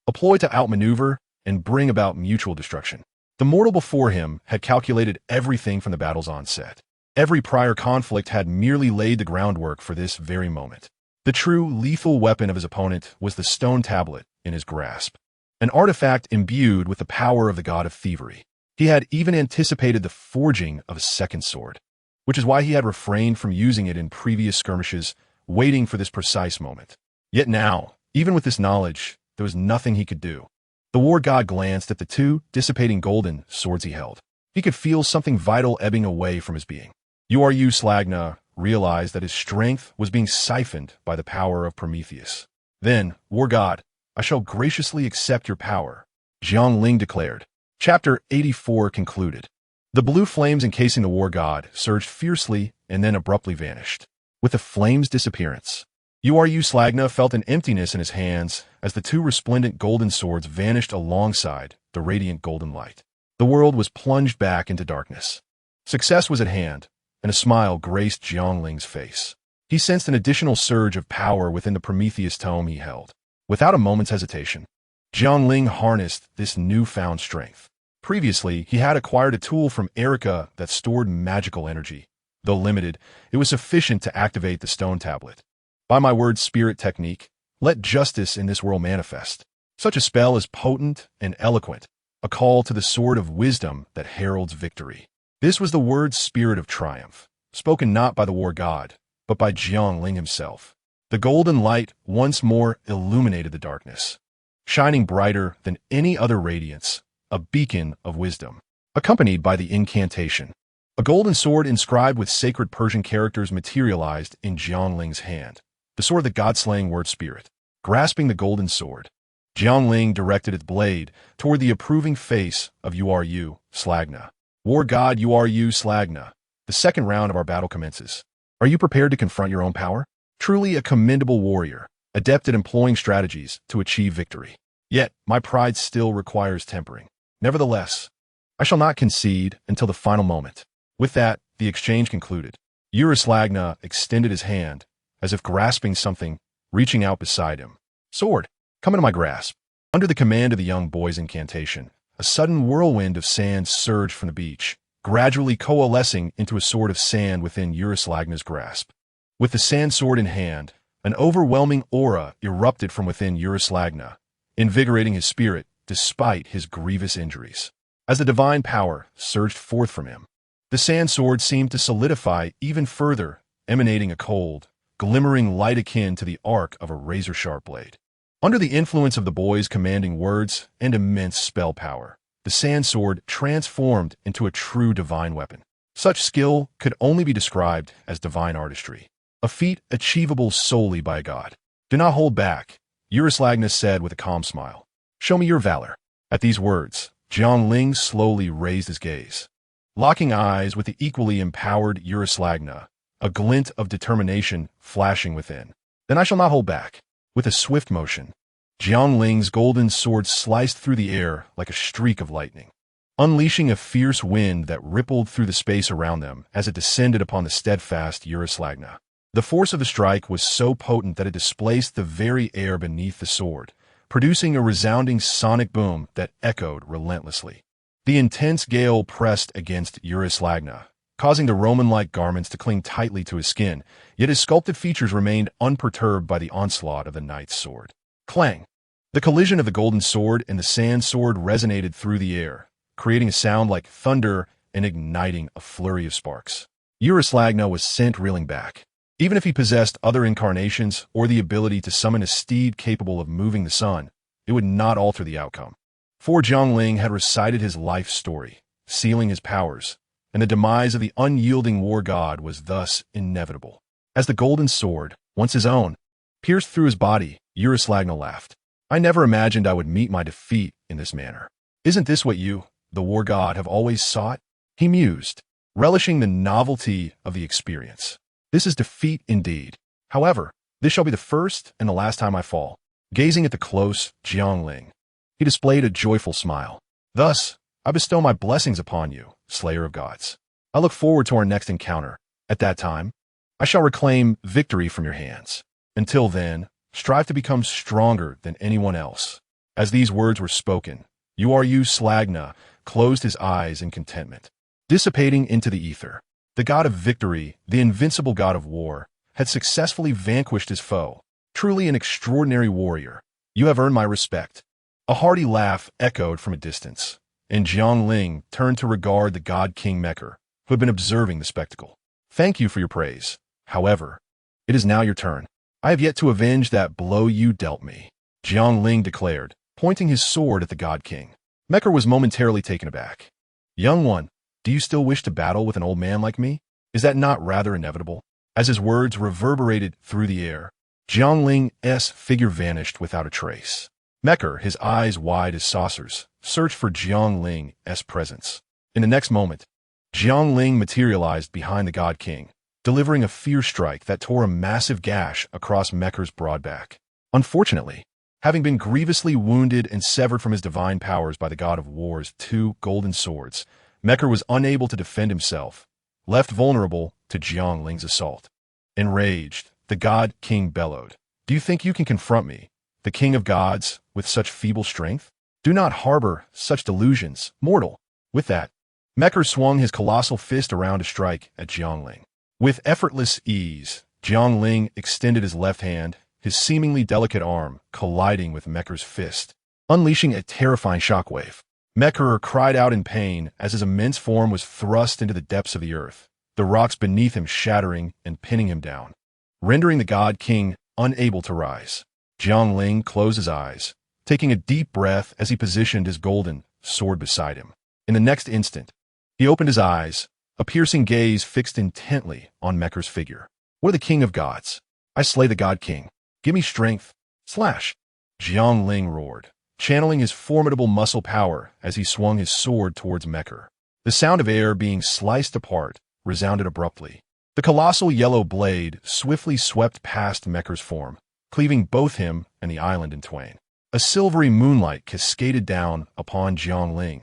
a ploy to outmaneuver and bring about mutual destruction. The mortal before him had calculated everything from the battle's onset. Every prior conflict had merely laid the groundwork for this very moment. The true lethal weapon of his opponent was the stone tablet in his grasp, an artifact imbued with the power of the god of thievery. He had even anticipated the forging of a second sword, which is why he had refrained from using it in previous skirmishes, waiting for this precise moment. Yet now, even with this knowledge, there was nothing he could do. The war god glanced at the two dissipating golden swords he held. He could feel something vital ebbing away from his being. Usurps realized that his strength was being siphoned by the power of Prometheus. Then, war god, I shall graciously accept your power, Jiang Ling declared. Chapter 84 concluded. The blue flames encasing the war god surged fiercely and then abruptly vanished. With the flame's disappearance, Usurps felt an emptiness in his hands as the two resplendent golden swords vanished alongside the radiant golden light. The world was plunged back into darkness. Success was at hand, and a smile graced Jiang Ling's face. He sensed an additional surge of power within the Prometheus tome he held. Without a moment's hesitation, Jiang Ling harnessed this newfound strength. Previously, he had acquired a tool from Erica that stored magical energy. Though limited, it was sufficient to activate the stone tablet. By my word spirit technique, let justice in this world manifest. Such a spell is potent and eloquent, a call to the sword of wisdom that heralds victory. This was the word spirit of triumph, spoken not by the war god, but by Jiang Ling himself. The golden light once more illuminated the darkness, shining brighter than any other radiance, a beacon of wisdom, accompanied by the incantation. A golden sword inscribed with sacred Persian characters materialized in Jiang Ling's hand, the sword of the god-slaying word spirit. Grasping the golden sword, Jiang Ling directed its blade toward the approving face of Usurps. War god Usurps, the second round of our battle commences. Are you prepared to confront your own power? Truly a commendable warrior, adept at employing strategies to achieve victory. Yet, my pride still requires tempering. Nevertheless, I shall not concede until the final moment. With that, the exchange concluded. Usurps extended his hand, as if grasping something, reaching out beside him. Sword, come into my grasp. Under the command of the young boy's incantation, a sudden whirlwind of sand surged from the beach, gradually coalescing into a sword of sand within Usurps' grasp. With the sand sword in hand, an overwhelming aura erupted from within Usurps, invigorating his spirit despite his grievous injuries. As the divine power surged forth from him, the sand sword seemed to solidify even further, emanating a cold, glimmering light akin to the arc of a razor-sharp blade. Under the influence of the boy's commanding words and immense spell power, the sand sword transformed into a true divine weapon. Such skill could only be described as divine artistry, a feat achievable solely by a god. Do not hold back, Usurps said with a calm smile. Show me your valor. At these words, Jiang Ling slowly raised his gaze. Locking eyes with the equally empowered Usurps, a glint of determination flashing within. Then I shall not hold back. With a swift motion, Jiang Ling's golden sword sliced through the air like a streak of lightning, unleashing a fierce wind that rippled through the space around them as it descended upon the steadfast Usurps. The force of the strike was so potent that it displaced the very air beneath the sword, producing a resounding sonic boom that echoed relentlessly. The intense gale pressed against Usurps, causing the Roman-like garments to cling tightly to his skin, yet his sculpted features remained unperturbed by the onslaught of the knight's sword. Clang! The collision of the golden sword and the sand sword resonated through the air, creating a sound like thunder and igniting a flurry of sparks. Usurps was sent reeling back. Even if he possessed other incarnations or the ability to summon a steed capable of moving the sun, it would not alter the outcome. For Jiang Ling had recited his life story, sealing his powers, and the demise of the unyielding war god was thus inevitable. As the golden sword, once his own, pierced through his body, Usurps laughed. I never imagined I would meet my defeat in this manner. Isn't this what you, the war god, have always sought? He mused, relishing the novelty of the experience. This is defeat indeed. However, this shall be the first and the last time I fall. Gazing at the close Jiang Ling, he displayed a joyful smile. Thus, I bestow my blessings upon you, Slayer of Gods. I look forward to our next encounter. At that time, I shall reclaim victory from your hands. Until then, strive to become stronger than anyone else. As these words were spoken, Usurps closed his eyes in contentment. Dissipating into the ether, the god of victory, the invincible god of war, had successfully vanquished his foe. Truly an extraordinary warrior. You have earned my respect. A hearty laugh echoed from a distance, and Jiang Ling turned to regard the god King Mekar, who had been observing the spectacle. Thank you for your praise. However, it is now your turn. I have yet to avenge that blow you dealt me, Jiang Ling declared, pointing his sword at the god king. Mekar was momentarily taken aback. Young one, do you still wish to battle with an old man like me? Is that not rather inevitable? As his words reverberated through the air, Jiang Ling's figure vanished without a trace. Mekar, his eyes wide as saucers, searched for Jiang Ling's presence. In the next moment, Jiang Ling materialized behind the god king, delivering a fierce strike that tore a massive gash across Mekar's broad back. Unfortunately, having been grievously wounded and severed from his divine powers by the god of war's two golden swords, Mekar was unable to defend himself, left vulnerable to Jiang Ling's assault. Enraged, the god king bellowed, "Do you think you can confront me, the king of gods, with such feeble strength? Do not harbor such delusions, mortal." With that, Mekar swung his colossal fist around to strike at Jiang Ling. With effortless ease, Jiang Ling extended his left hand, his seemingly delicate arm colliding with Mekar's fist, unleashing a terrifying shockwave. Mekar cried out in pain as his immense form was thrust into the depths of the earth, the rocks beneath him shattering and pinning him down, rendering the god king unable to rise. Jiang Ling closed his eyes, taking a deep breath as he positioned his golden sword beside him. In the next instant, he opened his eyes, a piercing gaze fixed intently on Mekar's figure. "What are the king of gods? I slay the god king. Give me strength." Slash! Jiang Ling roared, channeling his formidable muscle power as he swung his sword towards Mekar. The sound of air being sliced apart resounded abruptly. The colossal yellow blade swiftly swept past Mekar's form, cleaving both him and the island in twain. A silvery moonlight cascaded down upon Jiang Ling.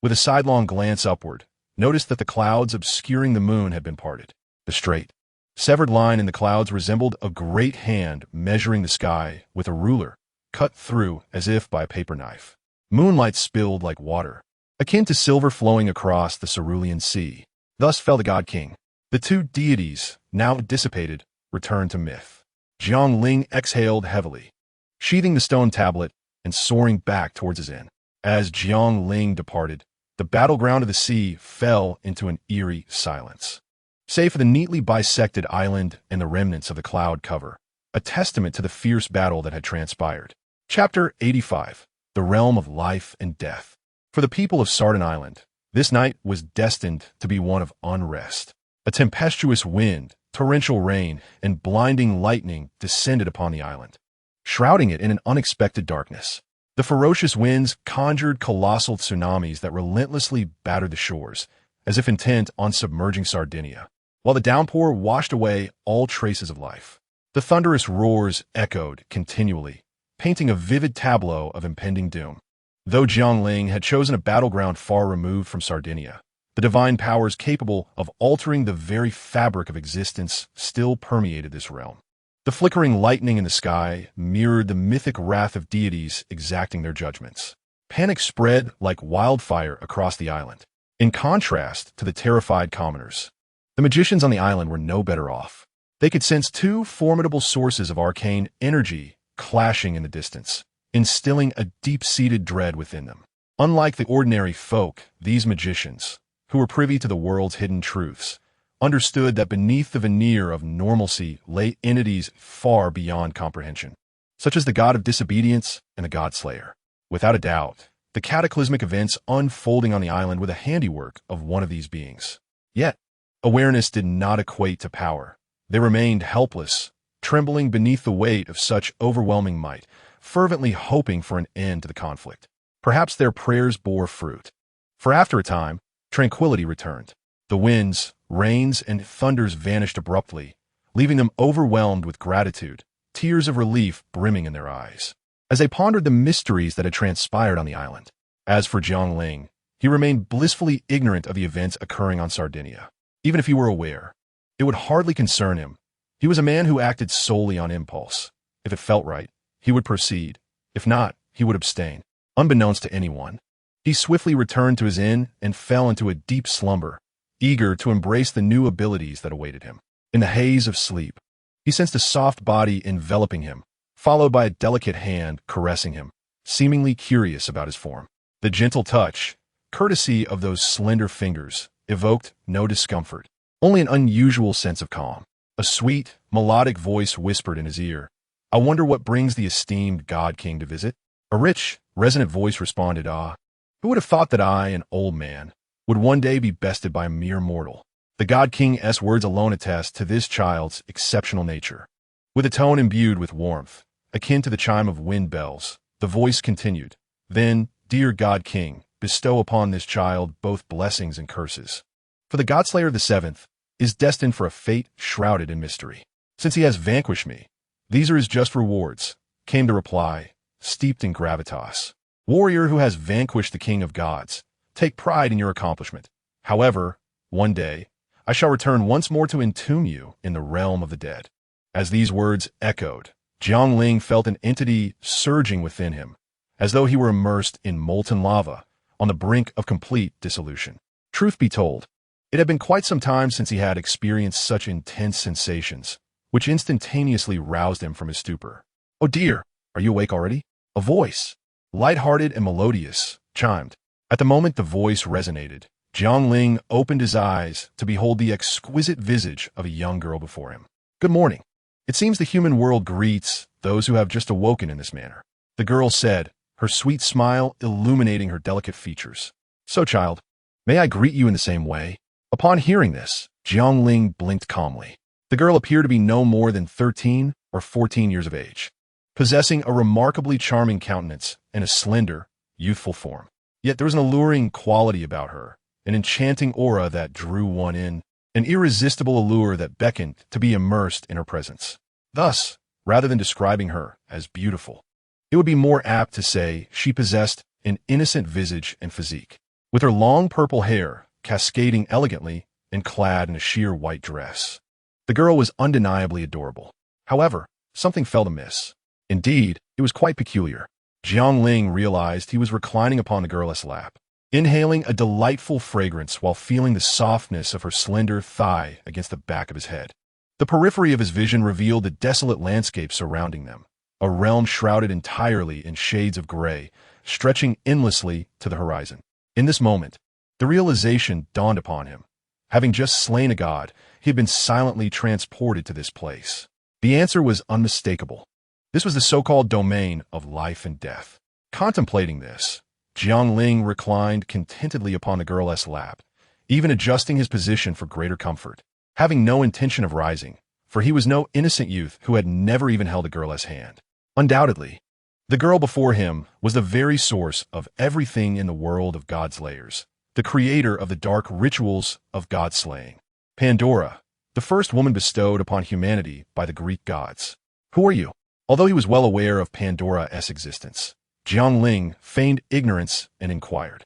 With a sidelong glance upward, noticed that the clouds obscuring the moon had been parted. The straight, severed line in the clouds resembled a great hand measuring the sky with a ruler, cut through as if by a paper knife. Moonlight spilled like water, akin to silver flowing across the cerulean sea. Thus fell the god king. The two deities, now dissipated, returned to myth. Jiang Ling exhaled heavily, sheathing the stone tablet and soaring back towards his inn. As Jiang Ling departed, the battleground of the sea fell into an eerie silence. Save for the neatly bisected island and the remnants of the cloud cover, a testament to the fierce battle that had transpired. Chapter 85. The Realm of Life and Death. For the people of Sardin Island, this night was destined to be one of unrest. A tempestuous wind, torrential rain, and blinding lightning descended upon the island, shrouding it in an unexpected darkness. The ferocious winds conjured colossal tsunamis that relentlessly battered the shores, as if intent on submerging Sardinia, while the downpour washed away all traces of life. The thunderous roars echoed continually, painting a vivid tableau of impending doom. Though Jiang Ling had chosen a battleground far removed from Sardinia, the divine powers capable of altering the very fabric of existence still permeated this realm. The flickering lightning in the sky mirrored the mythic wrath of deities exacting their judgments. Panic spread like wildfire across the island. In contrast to the terrified commoners, the magicians on the island were no better off. They could sense two formidable sources of arcane energy clashing in the distance, instilling a deep-seated dread within them. Unlike the ordinary folk, these magicians, who were privy to the world's hidden truths, understood that beneath the veneer of normalcy lay entities far beyond comprehension, such as the god of disobedience and the Godslayer. Without a doubt, the cataclysmic events unfolding on the island were the handiwork of one of these beings. Yet, awareness did not equate to power. They remained helpless, trembling beneath the weight of such overwhelming might, fervently hoping for an end to the conflict. Perhaps their prayers bore fruit, for after a time, tranquility returned. The winds, rains, and thunders vanished abruptly, leaving them overwhelmed with gratitude, tears of relief brimming in their eyes, as they pondered the mysteries that had transpired on the island. As for Jiang Ling, he remained blissfully ignorant of the events occurring on Sardinia. Even if he were aware, it would hardly concern him. He was a man who acted solely on impulse. If it felt right, he would proceed. If not, he would abstain. Unbeknownst to anyone, he swiftly returned to his inn and fell into a deep slumber, eager to embrace the new abilities that awaited him. In the haze of sleep, he sensed a soft body enveloping him, followed by a delicate hand caressing him, seemingly curious about his form. The gentle touch, courtesy of those slender fingers, evoked no discomfort, only an unusual sense of calm. A sweet, melodic voice whispered in his ear, "I wonder what brings the esteemed God King to visit?" A rich, resonant voice responded, "Ah, who would have thought that I, an old man, would one day be bested by a mere mortal?" The God King's words alone attest to this child's exceptional nature. With a tone imbued with warmth, akin to the chime of wind bells, the voice continued, "Then, dear God King, bestow upon this child both blessings and curses. For the Godslayer the seventh is destined for a fate shrouded in mystery. Since he has vanquished me, these are his just rewards," came the reply, steeped in gravitas. "Warrior who has vanquished the King of Gods, take pride in your accomplishment. However, one day, I shall return once more to entomb you in the realm of the dead." As these words echoed, Jiang Ling felt an entity surging within him, as though he were immersed in molten lava, on the brink of complete dissolution. Truth be told, it had been quite some time since he had experienced such intense sensations, which instantaneously roused him from his stupor. "Oh dear, are you awake already?" A voice, light-hearted and melodious, chimed. At the moment the voice resonated, Jiang Ling opened his eyes to behold the exquisite visage of a young girl before him. "Good morning. It seems the human world greets those who have just awoken in this manner," the girl said, her sweet smile illuminating her delicate features. "So, child, may I greet you in the same way?" Upon hearing this, Jiang Ling blinked calmly. The girl appeared to be no more than 13 or 14 years of age, possessing a remarkably charming countenance and a slender, youthful form. Yet there was an alluring quality about her, an enchanting aura that drew one in, an irresistible allure that beckoned to be immersed in her presence. Thus, rather than describing her as beautiful, it would be more apt to say she possessed an innocent visage and physique, with her long purple hair cascading elegantly and clad in a sheer white dress. The girl was undeniably adorable. However, something felt amiss. Indeed, it was quite peculiar. Jiang Ling realized he was reclining upon the girl's lap, inhaling a delightful fragrance while feeling the softness of her slender thigh against the back of his head. The periphery of his vision revealed the desolate landscape surrounding them, a realm shrouded entirely in shades of gray, stretching endlessly to the horizon. In this moment, the realization dawned upon him. Having just slain a god, he had been silently transported to this place. The answer was unmistakable. This was the so-called domain of life and death. Contemplating this, Jiang Ling reclined contentedly upon the girl's lap, even adjusting his position for greater comfort, having no intention of rising, for he was no innocent youth who had never even held a girl's hand. Undoubtedly, the girl before him was the very source of everything in the world of Godslayers, the creator of the dark rituals of god-slaying. Pandora, the first woman bestowed upon humanity by the Greek gods. "Who are you?" Although he was well aware of Pandora's existence, Jiang Ling feigned ignorance and inquired.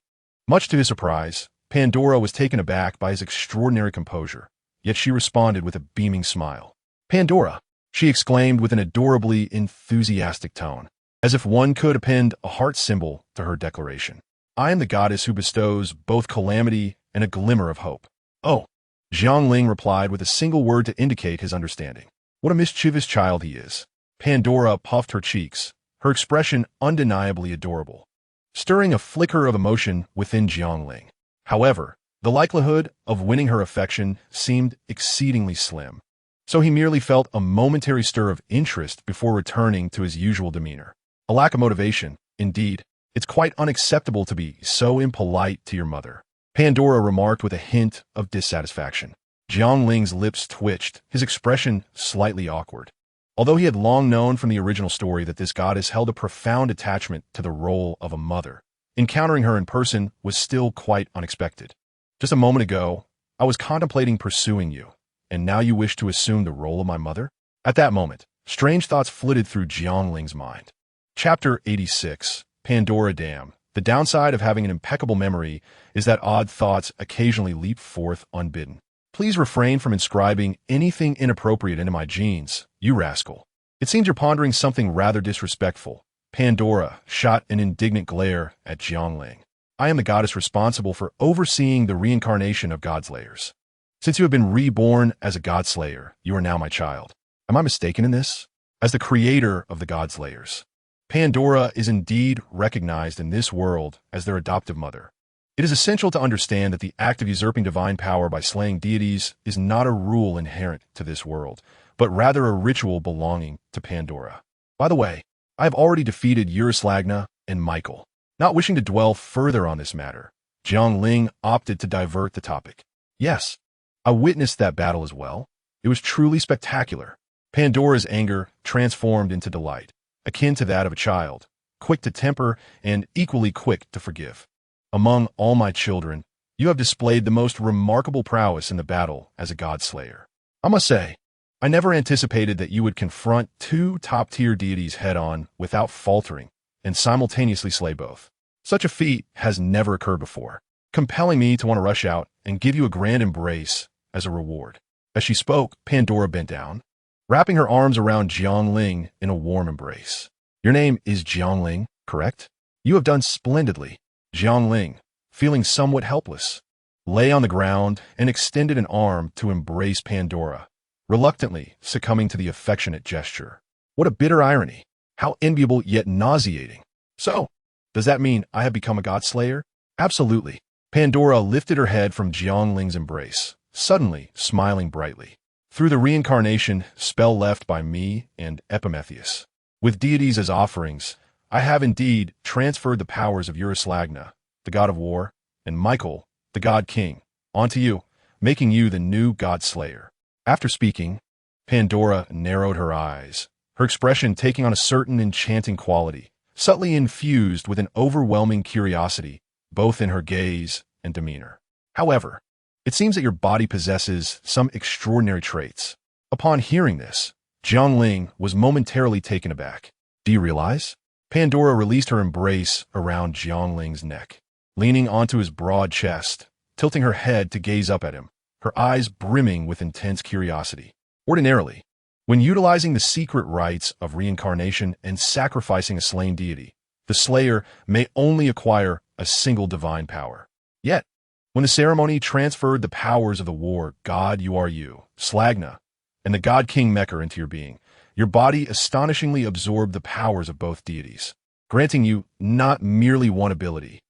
Much to his surprise, Pandora was taken aback by his extraordinary composure, yet she responded with a beaming smile. "Pandora," she exclaimed with an adorably enthusiastic tone, as if one could append a heart symbol to her declaration. "I am the goddess who bestows both calamity and a glimmer of hope." "Oh," Jiang Ling replied with a single word to indicate his understanding. "What a mischievous child he is." Pandora puffed her cheeks, her expression undeniably adorable. stirring a flicker of emotion within Jiang Ling. However, the likelihood of winning her affection seemed exceedingly slim, so he merely felt a momentary stir of interest before returning to his usual demeanor. A lack of motivation, indeed. It's quite unacceptable to be so impolite to your mother, Pandora remarked with a hint of dissatisfaction. Jiang Ling's lips twitched, his expression slightly awkward. Although he had long known from the original story that this goddess held a profound attachment to the role of a mother, encountering her in person was still quite unexpected. Just a moment ago, I was contemplating pursuing you, and now you wish to assume the role of my mother? At that moment, strange thoughts flitted through Jiang Ling's mind. Chapter 86. Pandora Dam. The downside of having an impeccable memory is that odd thoughts occasionally leap forth unbidden. Please refrain from inscribing anything inappropriate into my genes, you rascal. It seems you're pondering something rather disrespectful. Pandora shot an indignant glare at Jiang Ling. I am the goddess responsible for overseeing the reincarnation of Godslayers. Since you have been reborn as a Godslayer, you are now my child. Am I mistaken in this? As the creator of the Godslayers, Pandora is indeed recognized in this world as their adoptive mother. It is essential to understand that the act of usurping divine power by slaying deities is not a rule inherent to this world, but rather a ritual belonging to Pandora. By the way, I have already defeated Usurps and Michael. Not wishing to dwell further on this matter, Jiang Ling opted to divert the topic. Yes, I witnessed that battle as well. It was truly spectacular. Pandora's anger transformed into delight, akin to that of a child, quick to temper and equally quick to forgive. Among all my children, you have displayed the most remarkable prowess in the battle as a Godslayer. I must say, I never anticipated that you would confront two top-tier deities head-on without faltering and simultaneously slay both. Such a feat has never occurred before, compelling me to want to rush out and give you a grand embrace as a reward. As she spoke, Pandora bent down, wrapping her arms around Jiang Ling in a warm embrace. Your name is Jiang Ling, correct? You have done splendidly. Jiang Ling, feeling somewhat helpless, lay on the ground and extended an arm to embrace Pandora, reluctantly succumbing to the affectionate gesture. What a bitter irony. How enviable yet nauseating. So, does that mean I have become a Godslayer? Absolutely. Pandora lifted her head from Jiang Ling's embrace, suddenly smiling brightly. Through the reincarnation spell left by me and Epimetheus, with deities as offerings, I have indeed transferred the powers of Usurps, the god of war, and Michael, the god king, onto you, making you the new Godslayer. After speaking, Pandora narrowed her eyes, her expression taking on a certain enchanting quality, subtly infused with an overwhelming curiosity, both in her gaze and demeanor. However, it seems that your body possesses some extraordinary traits. Upon hearing this, Jiang Ling was momentarily taken aback. Do you realize? Pandora released her embrace around Jiang Ling's neck, leaning onto his broad chest, tilting her head to gaze up at him, her eyes brimming with intense curiosity. Ordinarily, when utilizing the secret rites of reincarnation and sacrificing a slain deity, the Slayer may only acquire a single divine power. Yet, when the ceremony transferred the powers of the war god you are you, Slagna, and the god king Mekar into your being, your body astonishingly absorbed the powers of both deities, granting you not merely one ability.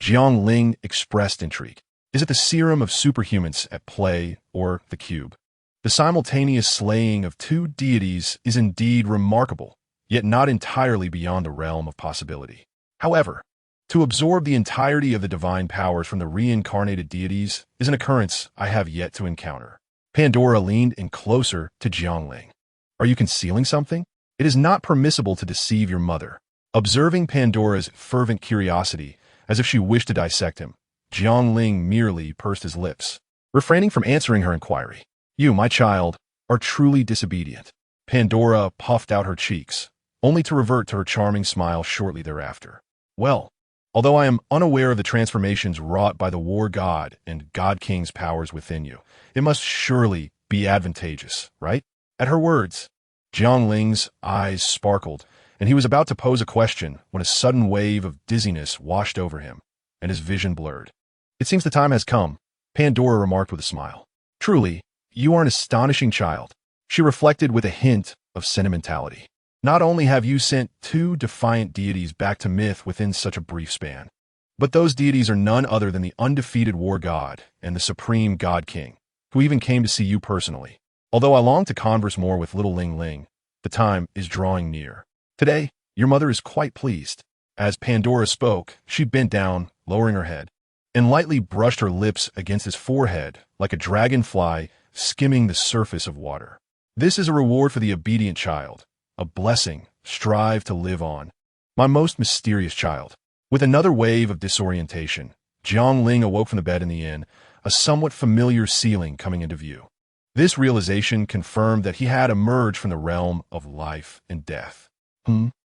Jiang Ling expressed intrigue. Is it the serum of superhumans at play, or the cube? The simultaneous slaying of two deities is indeed remarkable, yet not entirely beyond the realm of possibility. However, to absorb the entirety of the divine powers from the reincarnated deities is an occurrence I have yet to encounter. Pandora leaned in closer to Jiang Ling. Are you concealing something? It is not permissible to deceive your mother. Observing Pandora's fervent curiosity, as if she wished to dissect him, Jiang Ling merely pursed his lips, refraining from answering her inquiry. You, my child, are truly disobedient. Pandora puffed out her cheeks, only to revert to her charming smile shortly thereafter. Well, although I am unaware of the transformations wrought by the war god and god king's powers within you, it must surely be advantageous, right? At her words, Jiang Ling's eyes sparkled, and he was about to pose a question when a sudden wave of dizziness washed over him, and his vision blurred. It seems the time has come, Pandora remarked with a smile. Truly, you are an astonishing child, she reflected with a hint of sentimentality. Not only have you sent two defiant deities back to myth within such a brief span, but those deities are none other than the undefeated war god and the supreme god king, who even came to see you personally. Although I long to converse more with little Ling, the time is drawing near. Today, your mother is quite pleased. As Pandora spoke, she bent down, lowering her head, and lightly brushed her lips against his forehead like a dragonfly skimming the surface of water. This is a reward for the obedient child, a blessing. Strive to live on, my most mysterious child. With another wave of disorientation, Jiang Ling awoke from the bed in the inn, a somewhat familiar ceiling coming into view. This realization confirmed that he had emerged from the realm of life and death.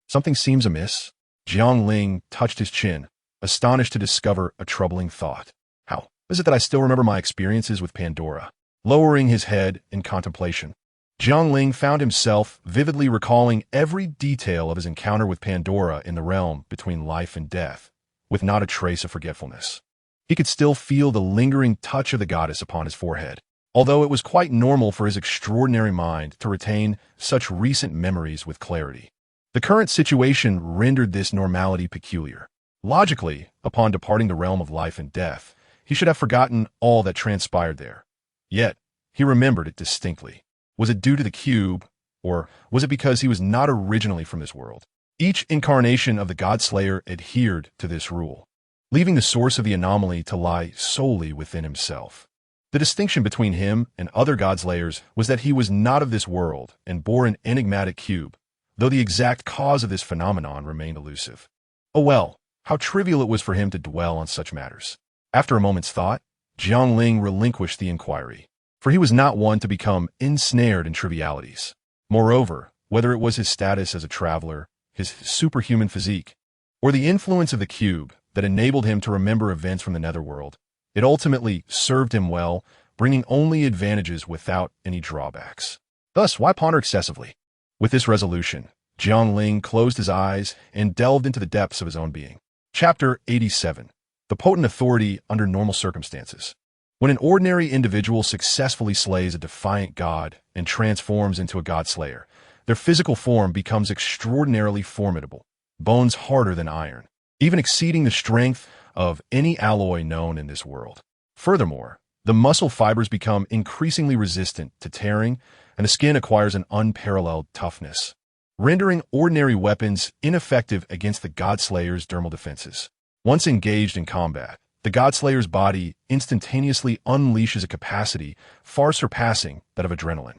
Something seems amiss. Jiang Ling touched his chin, astonished to discover a troubling thought. How is it that I still remember my experiences with Pandora? Lowering his head in contemplation, Jiang Ling found himself vividly recalling every detail of his encounter with Pandora in the realm between life and death, with not a trace of forgetfulness. He could still feel the lingering touch of the goddess upon his forehead, although it was quite normal for his extraordinary mind to retain such recent memories with clarity. The current situation rendered this normality peculiar. Logically, upon departing the realm of life and death, he should have forgotten all that transpired there. Yet, he remembered it distinctly. Was it due to the cube, or was it because he was not originally from this world? Each incarnation of the Godslayer adhered to this rule, leaving the source of the anomaly to lie solely within himself. The distinction between him and other Godslayers was that he was not of this world and bore an enigmatic cube, though the exact cause of this phenomenon remained elusive. Oh well, how trivial it was for him to dwell on such matters. After a moment's thought, Jiang Ling relinquished the inquiry, for he was not one to become ensnared in trivialities. Moreover, whether it was his status as a traveler, his superhuman physique, or the influence of the cube that enabled him to remember events from the netherworld, it ultimately served him well, bringing only advantages without any drawbacks. Thus, why ponder excessively? With this resolution, Jiang Ling closed his eyes and delved into the depths of his own being. Chapter 87. The Potent Authority Under Normal Circumstances. When an ordinary individual successfully slays a defiant god and transforms into a Godslayer, their physical form becomes extraordinarily formidable, bones harder than iron, even exceeding the strength of any alloy known in this world. Furthermore, the muscle fibers become increasingly resistant to tearing, and the skin acquires an unparalleled toughness, rendering ordinary weapons ineffective against the Godslayer's dermal defenses. Once engaged in combat, the Godslayer's body instantaneously unleashes a capacity far surpassing that of adrenaline,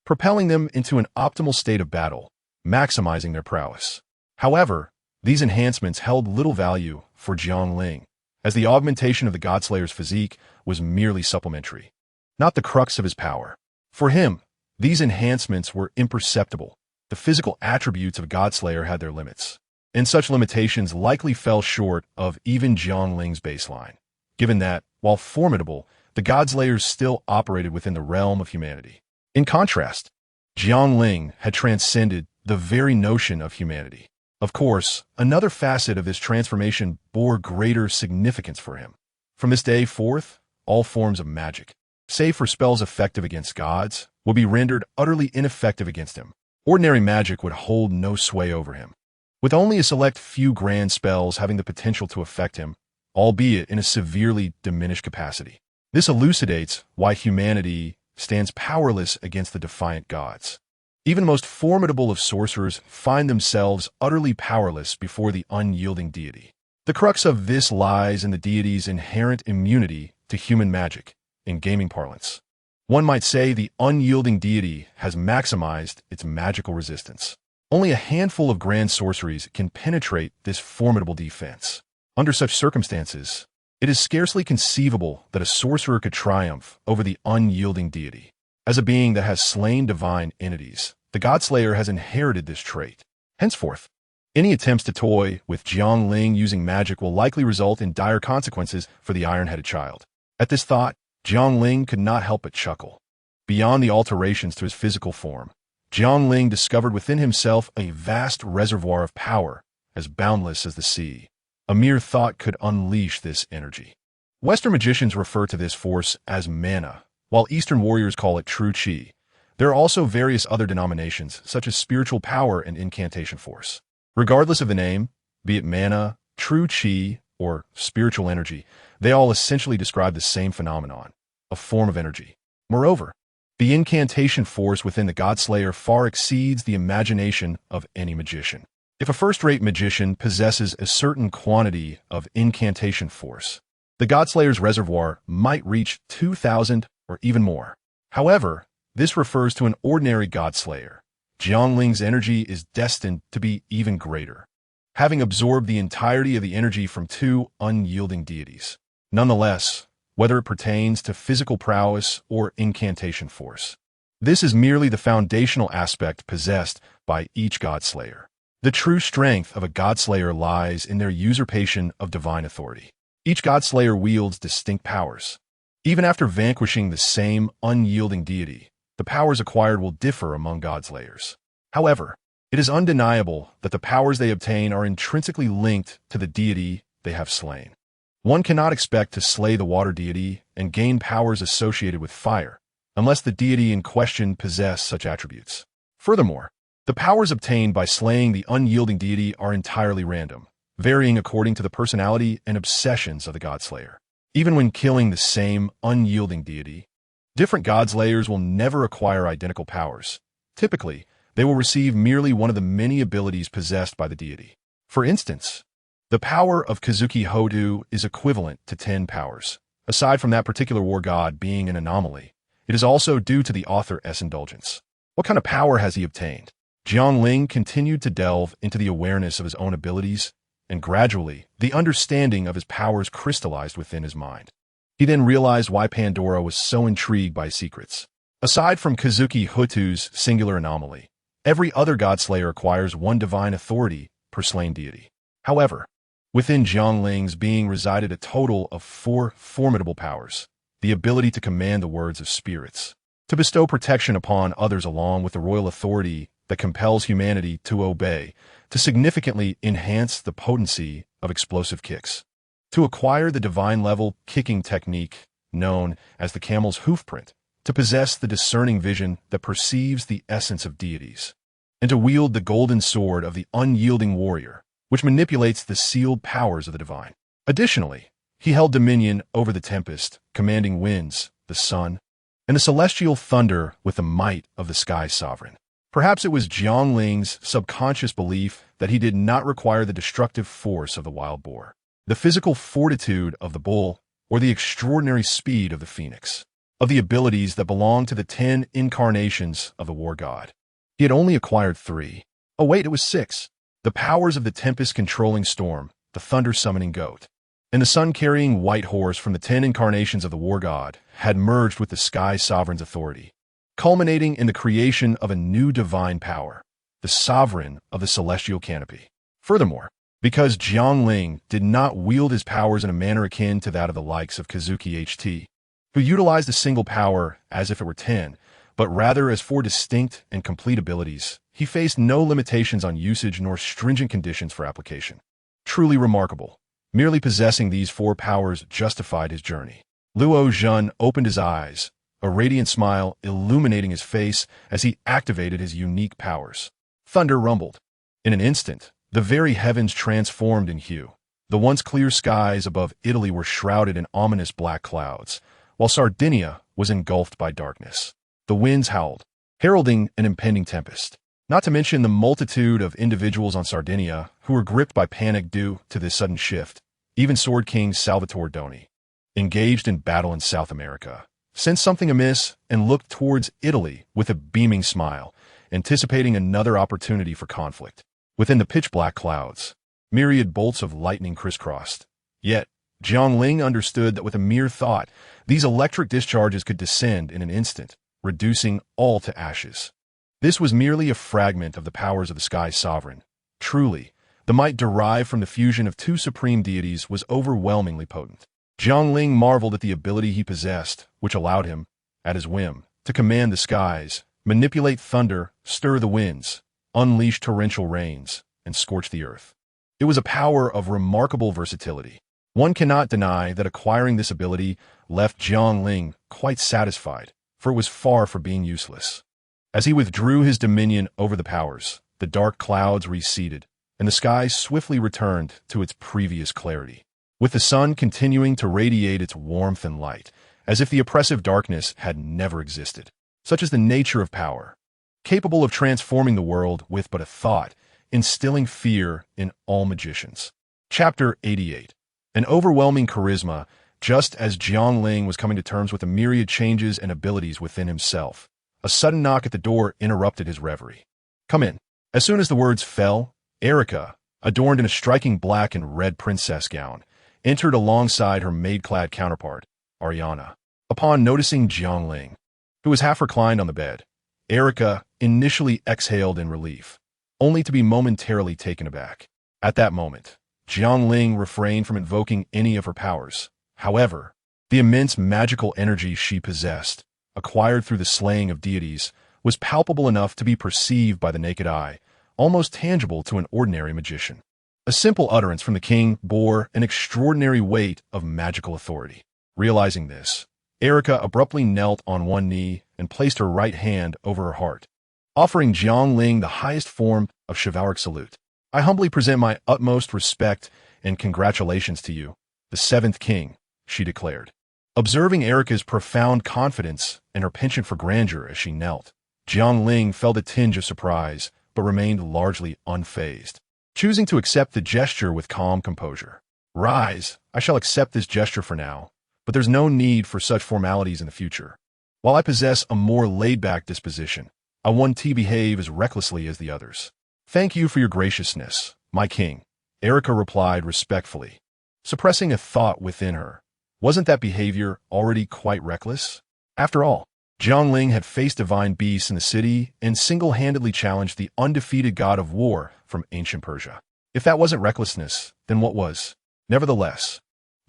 propelling them into an optimal state of battle, maximizing their prowess. However, these enhancements held little value for Jiang Ling, as the augmentation of the Godslayer's physique was merely supplementary, not the crux of his power. For him, these enhancements were imperceptible. The physical attributes of a Godslayer had their limits, and such limitations likely fell short of even Jiang Ling's baseline, given that, while formidable, the Godslayers still operated within the realm of humanity. In contrast, Jiang Ling had transcended the very notion of humanity. Of course, another facet of this transformation bore greater significance for him. From this day forth, all forms of magic, save for spells effective against gods, would be rendered utterly ineffective against him. Ordinary magic would hold no sway over him, with only a select few grand spells having the potential to affect him, albeit in a severely diminished capacity. This elucidates why humanity stands powerless against the defiant gods. Even most formidable of sorcerers find themselves utterly powerless before the unyielding deity. The crux of this lies in the deity's inherent immunity to human magic, in gaming parlance. One might say the unyielding deity has maximized its magical resistance. Only a handful of grand sorceries can penetrate this formidable defense. Under such circumstances, it is scarcely conceivable that a sorcerer could triumph over the unyielding deity. As a being that has slain divine entities, the Godslayer has inherited this trait. Henceforth, any attempts to toy with Jiang Ling using magic will likely result in dire consequences for the iron-headed child. At this thought, Jiang Ling could not help but chuckle. Beyond the alterations to his physical form, Jiang Ling discovered within himself a vast reservoir of power, as boundless as the sea. A mere thought could unleash this energy. Western magicians refer to this force as mana, while Eastern warriors call it true qi. There are also various other denominations, such as spiritual power and incantation force. Regardless of the name, be it mana, true chi, or spiritual energy, they all essentially describe the same phenomenon, a form of energy. Moreover, the incantation force within the Godslayer far exceeds the imagination of any magician. If a first-rate magician possesses a certain quantity of incantation force, the Godslayer's reservoir might reach 2,000 or even more. However, this refers to an ordinary Godslayer. Jiang Ling's energy is destined to be even greater, having absorbed the entirety of the energy from two unyielding deities. Nonetheless, whether it pertains to physical prowess or incantation force, this is merely the foundational aspect possessed by each Godslayer. The true strength of a Godslayer lies in their usurpation of divine authority. Each Godslayer wields distinct powers. Even after vanquishing the same unyielding deity, the powers acquired will differ among Godslayers. However, it is undeniable that the powers they obtain are intrinsically linked to the deity they have slain. One cannot expect to slay the water deity and gain powers associated with fire, unless the deity in question possess such attributes. Furthermore, the powers obtained by slaying the unyielding deity are entirely random, varying according to the personality and obsessions of the Godslayer. Even when killing the same unyielding deity, different Godslayers will never acquire identical powers. Typically, they will receive merely one of the many abilities possessed by the deity. For instance, the power of Kazuki Hodu is equivalent to 10 powers. Aside from that particular war god being an anomaly, it is also due to the author's indulgence. What kind of power has he obtained? Jiang Ling continued to delve into the awareness of his own abilities, and gradually, the understanding of his powers crystallized within his mind. He then realized why Pandora was so intrigued by his secrets. Aside from Kazuki Hodu's singular anomaly, every other Godslayer acquires one divine authority per slain deity. However, within Jiang Ling's being resided a total of 4 formidable powers: the ability to command the words of spirits, to bestow protection upon others along with the royal authority that compels humanity to obey, to significantly enhance the potency of explosive kicks, to acquire the divine-level kicking technique known as the camel's hoofprint, to possess the discerning vision that perceives the essence of deities, and to wield the golden sword of the unyielding warrior, which manipulates the sealed powers of the divine. Additionally, he held dominion over the tempest, commanding winds, the sun, and the celestial thunder with the might of the sky sovereign. Perhaps it was Jiang Ling's subconscious belief that he did not require the destructive force of the wild boar, the physical fortitude of the bull, or the extraordinary speed of the phoenix, of the abilities that belong to the 10 incarnations of the war god. He had only acquired 3. Oh wait, it was 6. The powers of the tempest-controlling storm, the thunder-summoning goat, and the sun-carrying white horse from the 10 incarnations of the war god had merged with the sky sovereign's authority, culminating in the creation of a new divine power, the sovereign of the celestial canopy. Furthermore, because Jiang Ling did not wield his powers in a manner akin to that of the likes of Kazuki HT, who utilized a single power as if it were 10, but rather as 4 distinct and complete abilities, he faced no limitations on usage nor stringent conditions for application. Truly remarkable. Merely possessing these 4 powers justified his journey. Luo Zhen opened his eyes, a radiant smile illuminating his face as he activated his unique powers. Thunder rumbled. In an instant, the very heavens transformed in hue. The once clear skies above Italy were shrouded in ominous black clouds, while Sardinia was engulfed by darkness. The winds howled, heralding an impending tempest. Not to mention the multitude of individuals on Sardinia who were gripped by panic due to this sudden shift. Even Sword King Salvatore Doni, engaged in battle in South America, sensed something amiss and looked towards Italy with a beaming smile, anticipating another opportunity for conflict. Within the pitch-black clouds, myriad bolts of lightning crisscrossed. Yet, Jiang Ling understood that with a mere thought, these electric discharges could descend in an instant, reducing all to ashes. This was merely a fragment of the powers of the Sky Sovereign. Truly, the might derived from the fusion of 2 supreme deities was overwhelmingly potent. Jiang Ling marveled at the ability he possessed, which allowed him, at his whim, to command the skies, manipulate thunder, stir the winds, unleash torrential rains, and scorch the earth. It was a power of remarkable versatility. One cannot deny that acquiring this ability left Jiang Ling quite satisfied, for it was far from being useless. As he withdrew his dominion over the powers, the dark clouds receded, and the sky swiftly returned to its previous clarity, with the sun continuing to radiate its warmth and light, as if the oppressive darkness had never existed. Such is the nature of power, capable of transforming the world with but a thought, instilling fear in all magicians. Chapter 88. An overwhelming charisma. Just as Jiang Ling was coming to terms with the myriad changes and abilities within himself, a sudden knock at the door interrupted his reverie. "Come in." As soon as the words fell, Erica, adorned in a striking black and red princess gown, entered alongside her maid-clad counterpart, Ariana. Upon noticing Jiang Ling, who was half reclined on the bed, Erica initially exhaled in relief, only to be momentarily taken aback. At that moment, Jiang Ling refrained from invoking any of her powers. However, the immense magical energy she possessed, acquired through the slaying of deities, was palpable enough to be perceived by the naked eye, almost tangible to an ordinary magician. A simple utterance from the king bore an extraordinary weight of magical authority. Realizing this, Erica abruptly knelt on one knee and placed her right hand over her heart, offering Jiang Ling the highest form of chivalric salute. "I humbly present my utmost respect and congratulations to you, the seventh king," she declared. Observing Erica's profound confidence and her penchant for grandeur as she knelt, Jiang Ling felt a tinge of surprise, but remained largely unfazed, choosing to accept the gesture with calm composure. "Rise, I shall accept this gesture for now, but there's no need for such formalities in the future. While I possess a more laid-back disposition, I want to behave as recklessly as the others." "Thank you for your graciousness, my king," Erica replied respectfully, suppressing a thought within her. Wasn't that behavior already quite reckless? After all, Jiang Ling had faced divine beasts in the city and single-handedly challenged the undefeated god of war from ancient Persia. If that wasn't recklessness, then what was? Nevertheless,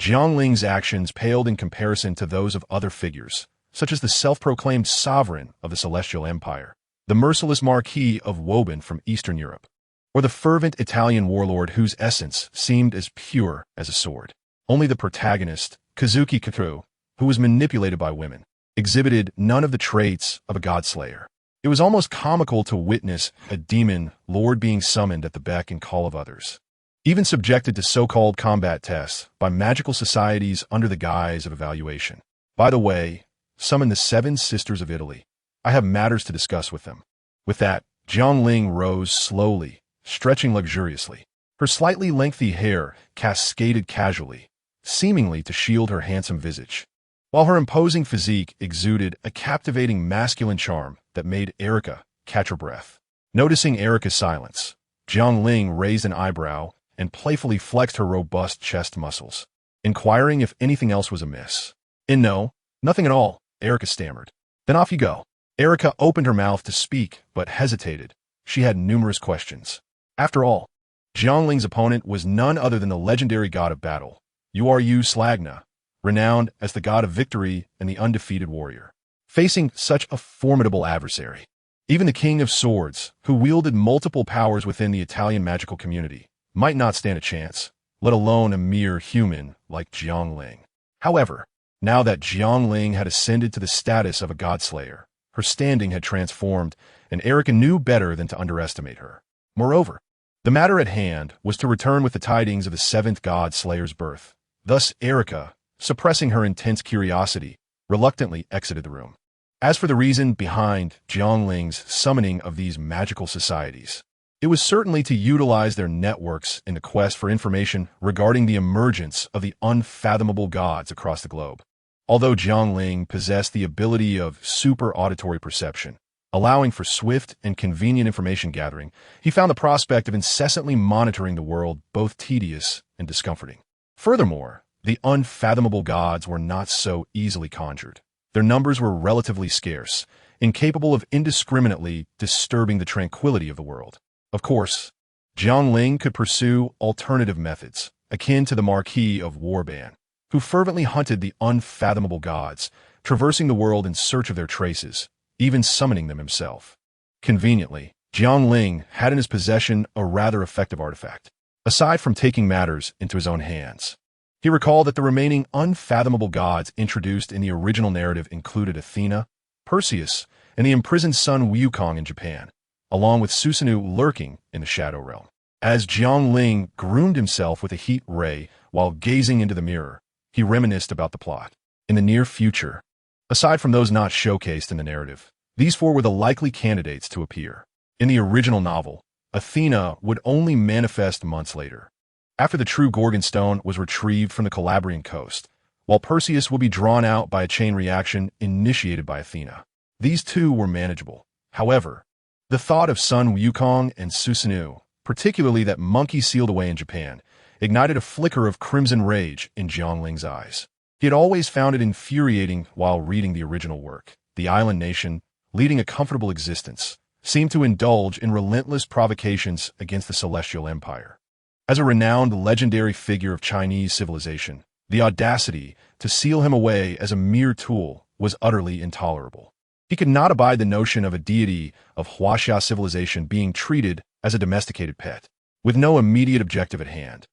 Jiang Ling's actions paled in comparison to those of other figures, such as the self-proclaimed sovereign of the Celestial Empire, the merciless Marquis of Woburn from Eastern Europe, or the fervent Italian warlord whose essence seemed as pure as a sword. Only the protagonist, Kazuki Kaku, who was manipulated by women, exhibited none of the traits of a Godslayer. It was almost comical to witness a demon lord being summoned at the beck and call of others, even subjected to so-called combat tests by magical societies under the guise of evaluation. "By the way, summon the 7 sisters of Italy. I have matters to discuss with them." With that, Jiang Ling rose slowly, stretching luxuriously. Her slightly lengthy hair cascaded casually, seemingly to shield her handsome visage, while her imposing physique exuded a captivating masculine charm that made Erica catch her breath. Noticing Erica's silence, Jiang Ling raised an eyebrow and playfully flexed her robust chest muscles, inquiring if anything else was amiss. No, nothing at all," Erica stammered. "Then off you go." Erica opened her mouth to speak, but hesitated. She had numerous questions. After all, Jiang Ling's opponent was none other than the legendary god of battle, Slagna, renowned as the god of victory and the undefeated warrior. Facing such a formidable adversary, even the king of swords, who wielded multiple powers within the Italian magical community, might not stand a chance, let alone a mere human like Jiang Ling. However, now that Jiang Ling had ascended to the status of a Godslayer, her standing had transformed, and Erica knew better than to underestimate her. Moreover, the matter at hand was to return with the tidings of the 7th Godslayer's birth. Thus Erica, suppressing her intense curiosity, reluctantly exited the room. As for the reason behind Jiang Ling's summoning of these magical societies, it was certainly to utilize their networks in the quest for information regarding the emergence of the unfathomable gods across the globe. Although Jiang Ling possessed the ability of super auditory perception, allowing for swift and convenient information gathering, he found the prospect of incessantly monitoring the world both tedious and discomforting. Furthermore, the unfathomable gods were not so easily conjured. Their numbers were relatively scarce, incapable of indiscriminately disturbing the tranquility of the world. Of course, Jiang Ling could pursue alternative methods, akin to the Marquis of Woburn, who fervently hunted the unfathomable gods, traversing the world in search of their traces, even summoning them himself. Conveniently, Jiang Ling had in his possession a rather effective artifact. Aside from taking matters into his own hands, he recalled that the remaining unfathomable gods introduced in the original narrative included Athena, Perseus, and the imprisoned Sun Wukong in Japan, along with Susanoo lurking in the Shadow Realm. As Jiang Ling groomed himself with a heat ray while gazing into the mirror, he reminisced about the plot. In the near future, aside from those not showcased in the narrative, these four were the likely candidates to appear. In the original novel, Athena would only manifest months later, after the true Gorgon stone was retrieved from the Calabrian coast, while Perseus would be drawn out by a chain reaction initiated by Athena. These two were manageable. However, the thought of Sun Wukong and Susanoo, particularly that monkey sealed away in Japan, ignited a flicker of crimson rage in Jiang Ling's eyes. He had always found it infuriating while reading the original work. The island nation, leading a comfortable existence, seemed to indulge in relentless provocations against the Celestial Empire. As a renowned legendary figure of Chinese civilization, the audacity to seal him away as a mere tool was utterly intolerable. He could not abide the notion of a deity of Huaxia civilization being treated as a domesticated pet. With no immediate objective at hand,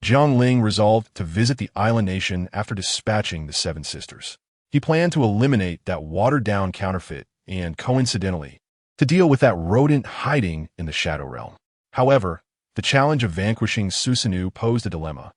Jiang Ling resolved to visit the island nation after dispatching the Seven Sisters. He planned to eliminate that watered-down counterfeit and, coincidentally, to deal with that rodent hiding in the Shadow Realm. However, the challenge of vanquishing Susanoo posed a dilemma,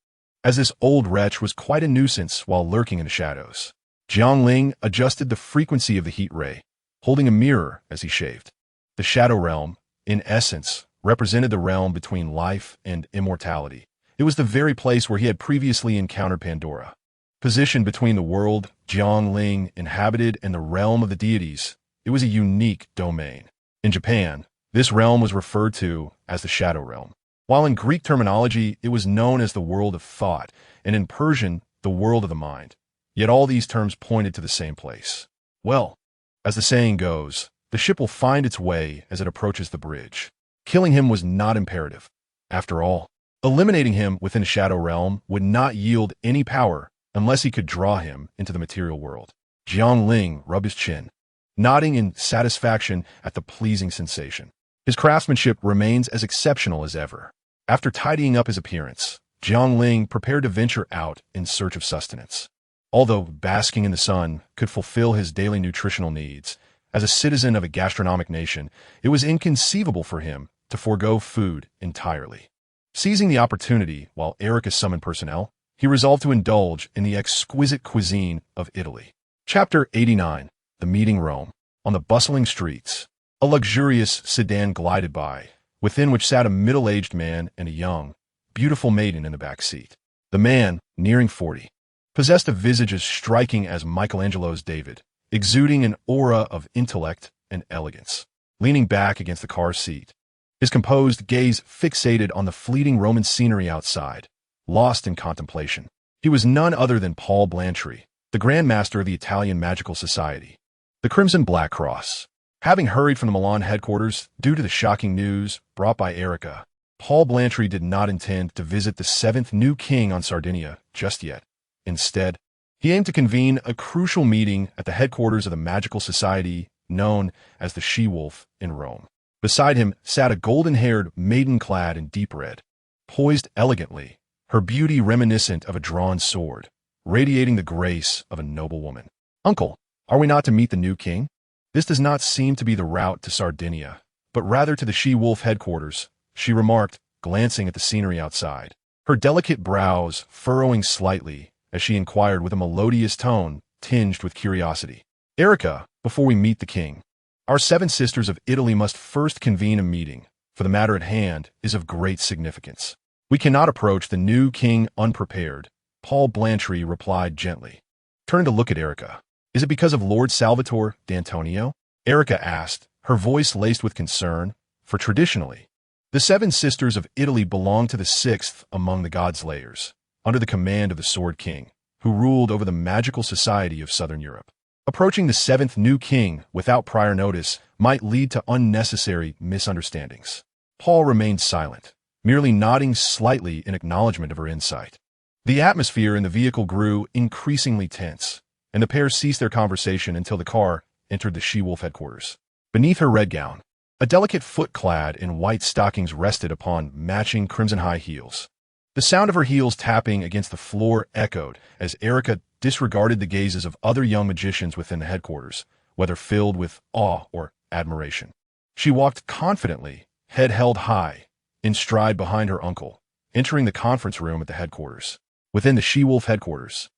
as this old wretch was quite a nuisance while lurking in the shadows. Jiang Ling adjusted the frequency of the heat ray, holding a mirror as he shaved. The Shadow Realm, in essence, represented the realm between life and immortality. It was the very place where he had previously encountered Pandora. Positioned between the world Jiang Ling inhabited and the realm of the deities, it was a unique domain. In Japan, this realm was referred to as the Shadow Realm, while in Greek terminology it was known as the world of thought, and in Persian, the world of the mind. Yet all these terms pointed to the same place. Well, as the saying goes, the ship will find its way as it approaches the bridge. Killing him was not imperative. After all, eliminating him within the Shadow Realm would not yield any power unless he could draw him into the material world. Jiang Ling rubbed his chin, nodding in satisfaction at the pleasing sensation. His craftsmanship remains as exceptional as ever. After tidying up his appearance, Jiang Ling prepared to venture out in search of sustenance. Although basking in the sun could fulfill his daily nutritional needs, as a citizen of a gastronomic nation, it was inconceivable for him to forego food entirely. Seizing the opportunity while Erica summoned personnel, he resolved to indulge in the exquisite cuisine of Italy. Chapter 89. The Meeting Rome. On the bustling streets, a luxurious sedan glided by, within which sat a middle-aged man and a young, beautiful maiden in the back seat. The man, nearing 40, possessed a visage as striking as Michelangelo's David, exuding an aura of intellect and elegance. Leaning back against the car's seat, his composed gaze fixated on the fleeting Roman scenery outside, lost in contemplation. He was none other than Paul Blantyre, the Grand Master of the Italian Magical Society, the Crimson Black Cross. Having hurried from the Milan headquarters due to the shocking news brought by Erica, Paul Blantyre did not intend to visit the seventh new king on Sardinia just yet. Instead, he aimed to convene a crucial meeting at the headquarters of the Magical Society known as the She-Wolf in Rome. Beside him sat a golden-haired maiden clad in deep red, poised elegantly, her beauty reminiscent of a drawn sword, radiating the grace of a noble woman. "Uncle, are we not to meet the new king? This does not seem to be the route to Sardinia, but rather to the She-Wolf headquarters," she remarked, glancing at the scenery outside, her delicate brows furrowing slightly as she inquired with a melodious tone tinged with curiosity. "Erica, before we meet the king, our seven sisters of Italy must first convene a meeting, for the matter at hand is of great significance. We cannot approach the new king unprepared," Paul Blantyre replied gently. Turning to look at Erica. "Is it because of Lord Salvatore d'Antonio?" Erica asked, her voice laced with concern, for traditionally, the seven sisters of Italy belonged to the sixth among the Godslayers, under the command of the Sword King, who ruled over the magical society of Southern Europe. Approaching the seventh new king without prior notice might lead to unnecessary misunderstandings. Paul remained silent, merely nodding slightly in acknowledgement of her insight. The atmosphere in the vehicle grew increasingly tense, and the pair ceased their conversation until the car entered the She-Wolf headquarters. Beneath her red gown, a delicate foot clad in white stockings rested upon matching crimson high heels. The sound of her heels tapping against the floor echoed as Erica disregarded the gazes of other young magicians within the headquarters, whether filled with awe or admiration. She walked confidently, head held high, in stride behind her uncle, entering the conference room at the headquarters. Within the She-Wolf headquarters,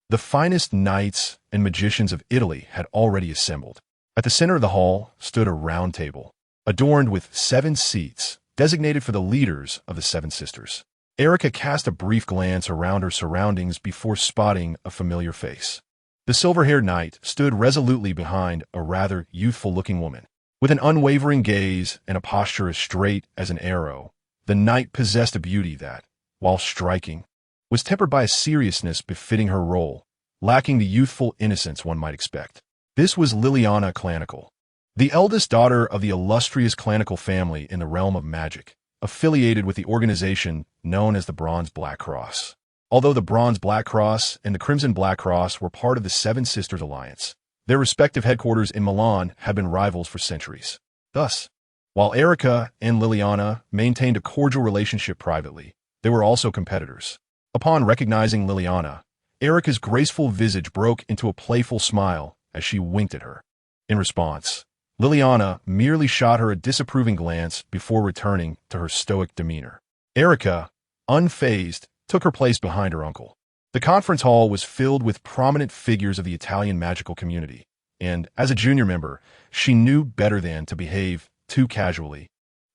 the finest knights and magicians of Italy had already assembled. At the center of the hall stood a round table, adorned with 7 seats, designated for the leaders of the 7 sisters. Erica cast a brief glance around her surroundings before spotting a familiar face. The silver-haired knight stood resolutely behind a rather youthful-looking woman. With an unwavering gaze and a posture as straight as an arrow, the knight possessed a beauty that, while striking, was tempered by a seriousness befitting her role, lacking the youthful innocence one might expect. This was Liliana Clanical, the eldest daughter of the illustrious Clanical family in the realm of magic, affiliated with the organization known as the Bronze Black Cross. Although the Bronze Black Cross and the Crimson Black Cross were part of the Seven Sisters Alliance, their respective headquarters in Milan had been rivals for centuries. Thus, while Erica and Liliana maintained a cordial relationship privately, they were also competitors. Upon recognizing Liliana, Erica's graceful visage broke into a playful smile as she winked at her. In response, Liliana merely shot her a disapproving glance before returning to her stoic demeanor. Erica, unfazed, took her place behind her uncle. The conference hall was filled with prominent figures of the Italian magical community, and, as a junior member, she knew better than to behave too casually,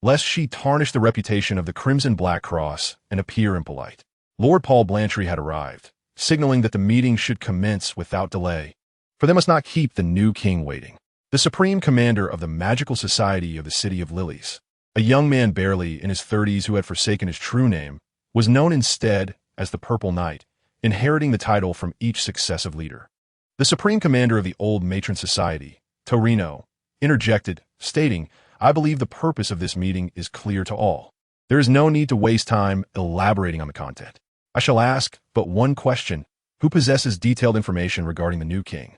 lest she tarnish the reputation of the Crimson Black Cross and appear impolite. Lord Paul Blanchery had arrived, signaling that the meeting should commence without delay, for they must not keep the new king waiting. The supreme commander of the magical society of the City of Lilies, a young man barely in his 30s who had forsaken his true name, was known instead as the Purple Knight, inheriting the title from each successive leader. The supreme commander of the Old Matron Society, Torino, interjected, stating, "I believe the purpose of this meeting is clear to all. There is no need to waste time elaborating on the content. I shall ask but one question: who possesses detailed information regarding the new king?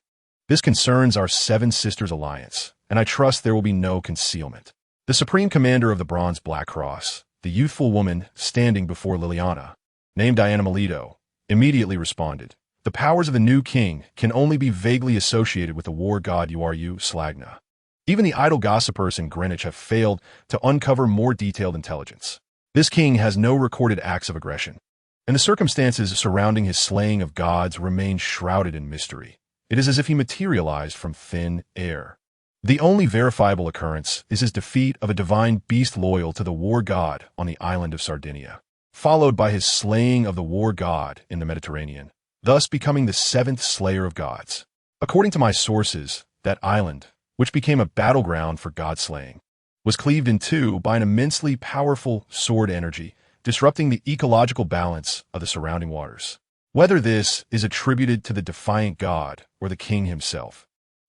This concerns our Seven Sisters Alliance, and I trust there will be no concealment." The supreme commander of the Bronze Black Cross, the youthful woman standing before Liliana, named Diana Melito, immediately responded, "The powers of the new king can only be vaguely associated with the war god Uru Slagna. Even the idle gossipers in Greenwich have failed to uncover more detailed intelligence. This king has no recorded acts of aggression, and the circumstances surrounding his slaying of gods remain shrouded in mystery. It is as if he materialized from thin air. The only verifiable occurrence is his defeat of a divine beast loyal to the war god on the island of Sardinia, followed by his slaying of the war god in the Mediterranean, thus becoming the 7th slayer of gods. According to my sources, that island, which became a battleground for god-slaying, was cleaved in two by an immensely powerful sword energy, disrupting the ecological balance of the surrounding waters. Whether this is attributed to the defiant god or the king himself,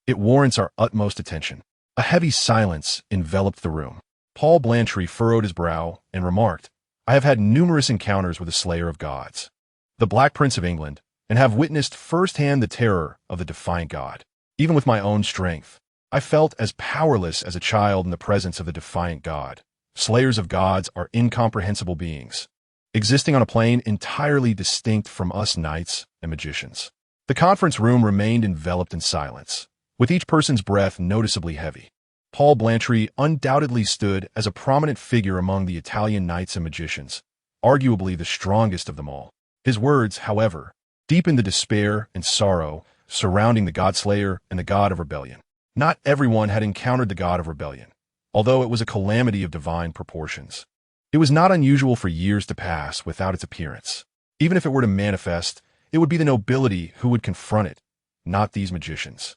it warrants our utmost attention. A heavy silence enveloped the room. Paul Blanchery furrowed his brow and remarked, "I have had numerous encounters with the slayer of gods, the Black Prince of England, and have witnessed firsthand the terror of the defiant god. Even with my own strength, I felt as powerless as a child in the presence of the defiant god. Slayers of gods are incomprehensible beings, existing on a plane entirely distinct from us knights and magicians." The conference room remained enveloped in silence, with each person's breath noticeably heavy. Paul Blanchery undoubtedly stood as a prominent figure among the Italian knights and magicians, arguably the strongest of them all. His words, however, deepened the despair and sorrow surrounding the Godslayer and the god of rebellion. Not everyone had encountered the god of rebellion, although it was a calamity of divine proportions. It was not unusual for years to pass without its appearance. Even if it were to manifest, it would be the nobility who would confront it, not these magicians.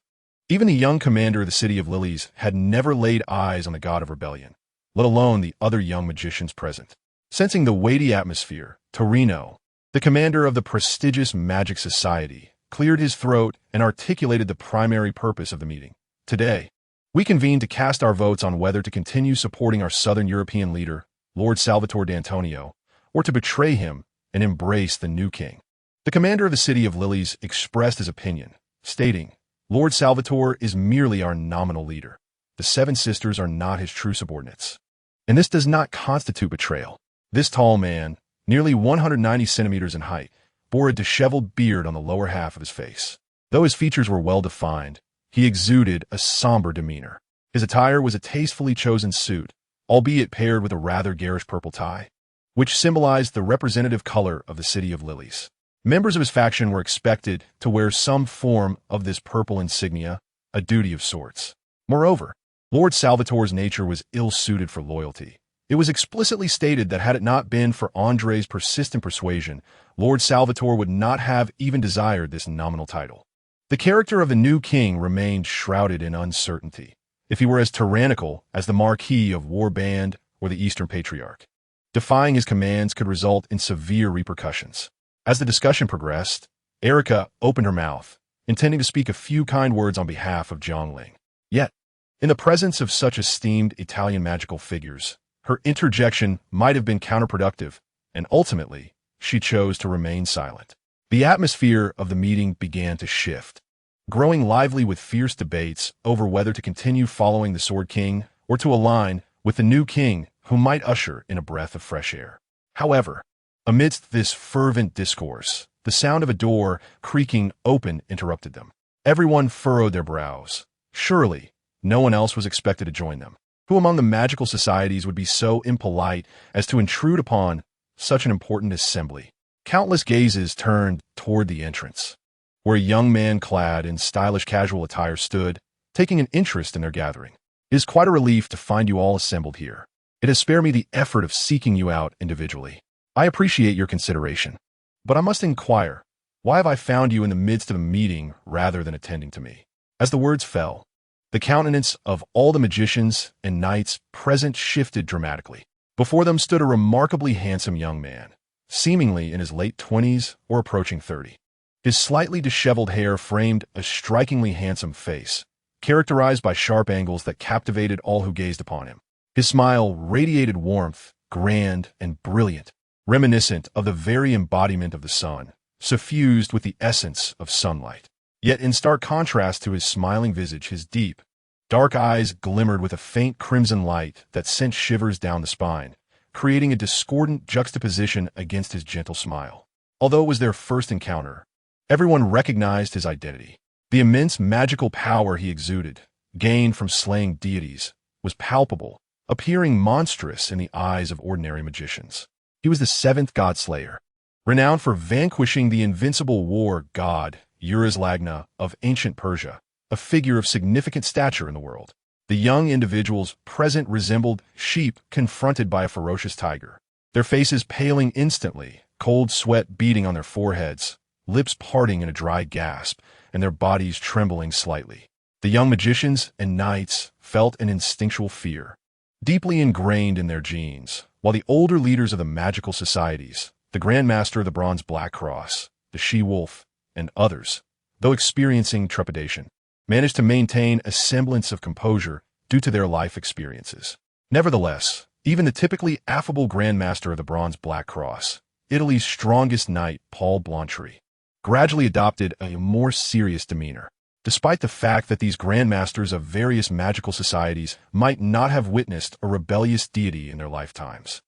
Even the young commander of the City of Lilies had never laid eyes on the god of rebellion, let alone the other young magicians present. Sensing the weighty atmosphere, Torino, the commander of the prestigious Magic Society, cleared his throat and articulated the primary purpose of the meeting. "Today, we convene to cast our votes on whether to continue supporting our Southern European leader, Lord Salvatore D'Antonio, or to betray him and embrace the new king." The commander of the City of Lilies expressed his opinion, stating, "Lord Salvatore is merely our nominal leader. The Seven Sisters are not his true subordinates. And this does not constitute betrayal." This tall man, nearly 190 centimeters in height, bore a disheveled beard on the lower half of his face. Though his features were well defined, He exuded a somber demeanor. His attire was a tastefully chosen suit, albeit paired with a rather garish purple tie, which symbolized the representative color of the City of Lilies. Members of his faction were expected to wear some form of this purple insignia, a duty of sorts. Moreover, Lord Salvatore's nature was ill-suited for loyalty. It was explicitly stated that had it not been for Andre's persistent persuasion, Lord Salvatore would not have even desired this nominal title. The character of the new king remained shrouded in uncertainty. If he were as tyrannical as the Marquis of Warband or the Eastern Patriarch, defying his commands could result in severe repercussions. As the discussion progressed, Erica opened her mouth, intending to speak a few kind words on behalf of Jiang Ling. Yet, in the presence of such esteemed Italian magical figures, her interjection might have been counterproductive, and ultimately, she chose to remain silent. The atmosphere of the meeting began to shift, growing lively with fierce debates over whether to continue following the Sword King or to align with the new king who might usher in a breath of fresh air. However, amidst this fervent discourse, the sound of a door creaking open interrupted them. Everyone furrowed their brows. Surely, no one else was expected to join them. Who among the magical societies would be so impolite as to intrude upon such an important assembly? Countless gazes turned toward the entrance, where a young man clad in stylish casual attire stood, taking an interest in their gathering. It is quite a relief to find you all assembled here. It has spared me the effort of seeking you out individually. I appreciate your consideration, but I must inquire, why have I found you in the midst of a meeting rather than attending to me? As the words fell, the countenance of all the magicians and knights present shifted dramatically. Before them stood a remarkably handsome young man, seemingly in his late 20s or approaching 30. His slightly disheveled hair framed a strikingly handsome face, characterized by sharp angles that captivated all who gazed upon him. His smile radiated warmth, grand and brilliant, reminiscent of the very embodiment of the sun, suffused with the essence of sunlight. Yet in stark contrast to his smiling visage, his deep, dark eyes glimmered with a faint crimson light that sent shivers down the spine, creating a discordant juxtaposition against his gentle smile. Although it was their first encounter, everyone recognized his identity. The immense magical power he exuded, gained from slaying deities, was palpable, appearing monstrous in the eyes of ordinary magicians. He was the seventh Godslayer, renowned for vanquishing the invincible war god Urislagna of ancient Persia, a figure of significant stature in the world. The young individuals present resembled sheep confronted by a ferocious tiger, their faces paling instantly, cold sweat beading on their foreheads, lips parting in a dry gasp, and their bodies trembling slightly. The young magicians and knights felt an instinctual fear, deeply ingrained in their genes, while the older leaders of the magical societies, the Grand Master of the Bronze Black Cross, the She-Wolf, and others, though experiencing trepidation, managed to maintain a semblance of composure due to their life experiences. Nevertheless, even the typically affable Grand Master of the Bronze Black Cross, Italy's strongest knight, Paul Blantry, gradually adopted a more serious demeanor. Despite the fact that these grandmasters of various magical societies might not have witnessed a rebellious deity in their lifetimes,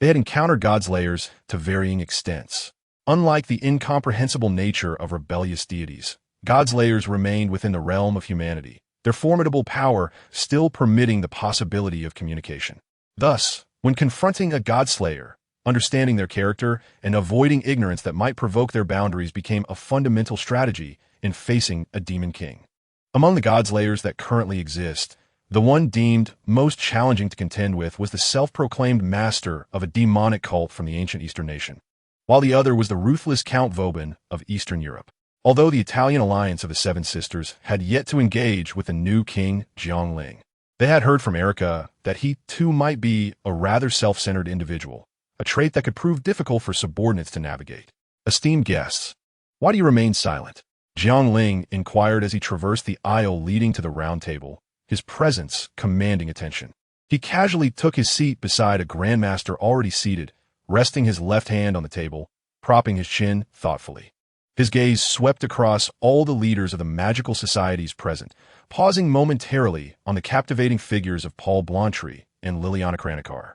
they had encountered Godslayers to varying extents. Unlike the incomprehensible nature of rebellious deities, Godslayers remained within the realm of humanity, their formidable power still permitting the possibility of communication. Thus, when confronting a Godslayer, understanding their character and avoiding ignorance that might provoke their boundaries became a fundamental strategy in facing a demon king. Among the Godslayers that currently exist, the one deemed most challenging to contend with was the self-proclaimed master of a demonic cult from the ancient Eastern nation, while the other was the ruthless Count Vauban of Eastern Europe. Although the Italian alliance of the Seven Sisters had yet to engage with the new king, Jiang Ling, they had heard from Erica that he too might be a rather self-centered individual, a trait that could prove difficult for subordinates to navigate. Esteemed guests, why do you remain silent? Jiang Ling inquired as he traversed the aisle leading to the round table, his presence commanding attention. He casually took his seat beside a grandmaster already seated, resting his left hand on the table, propping his chin thoughtfully. His gaze swept across all the leaders of the magical societies present, pausing momentarily on the captivating figures of Paul Blantry and Liliana Kranikar,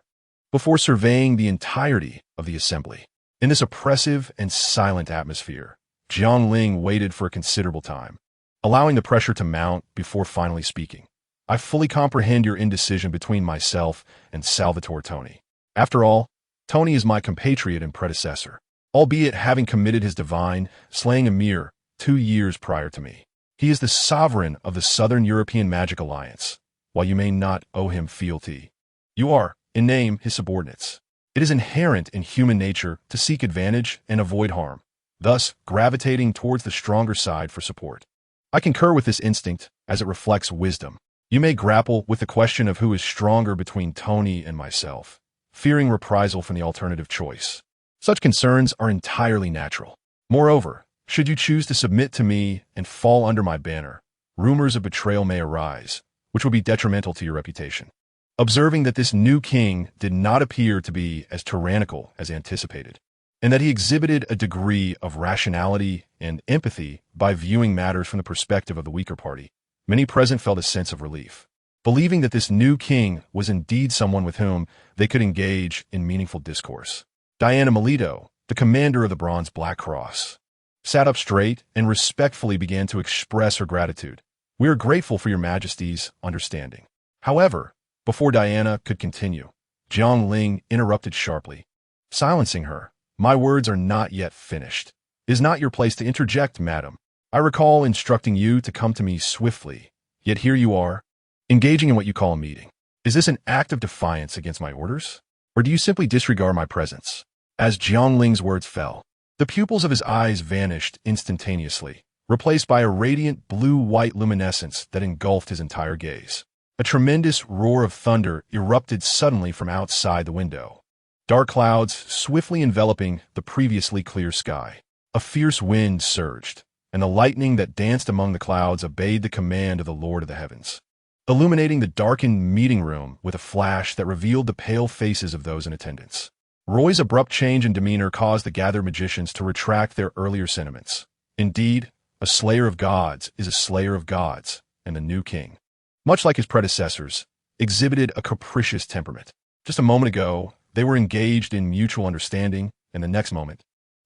before surveying the entirety of the assembly. In this oppressive and silent atmosphere, Jiang Ling waited for a considerable time, allowing the pressure to mount before finally speaking. I fully comprehend your indecision between myself and Salvatore Tony. After all, Tony is my compatriot and predecessor, albeit having committed his divine, slaying a mere 2 years prior to me. He is the sovereign of the Southern European Magic Alliance, while you may not owe him fealty. You are, in name, his subordinates. It is inherent in human nature to seek advantage and avoid harm, thus gravitating towards the stronger side for support. I concur with this instinct as it reflects wisdom. You may grapple with the question of who is stronger between Tony and myself, fearing reprisal from the alternative choice. Such concerns are entirely natural. Moreover, should you choose to submit to me and fall under my banner, rumors of betrayal may arise, which will be detrimental to your reputation. Observing that this new king did not appear to be as tyrannical as anticipated, and that he exhibited a degree of rationality and empathy by viewing matters from the perspective of the weaker party, many present felt a sense of relief, believing that this new king was indeed someone with whom they could engage in meaningful discourse. Diana Melito, the commander of the Bronze Black Cross, sat up straight and respectfully began to express her gratitude. We are grateful for your majesty's understanding. However, before Diana could continue, Jiang Ling interrupted sharply, silencing her. My words are not yet finished. It is not your place to interject, madam. I recall instructing you to come to me swiftly, yet here you are, engaging in what you call a meeting. Is this an act of defiance against my orders? Or do you simply disregard my presence? As Jiang Ling's words fell, the pupils of his eyes vanished instantaneously, replaced by a radiant blue-white luminescence that engulfed his entire gaze. A tremendous roar of thunder erupted suddenly from outside the window, dark clouds swiftly enveloping the previously clear sky. A fierce wind surged, and the lightning that danced among the clouds obeyed the command of the Lord of the Heavens, illuminating the darkened meeting room with a flash that revealed the pale faces of those in attendance. Roy's abrupt change in demeanor caused the gathered magicians to retract their earlier sentiments. Indeed, a slayer of gods is a slayer of gods, and the new king, much like his predecessors, exhibited a capricious temperament. Just a moment ago, they were engaged in mutual understanding, and the next moment,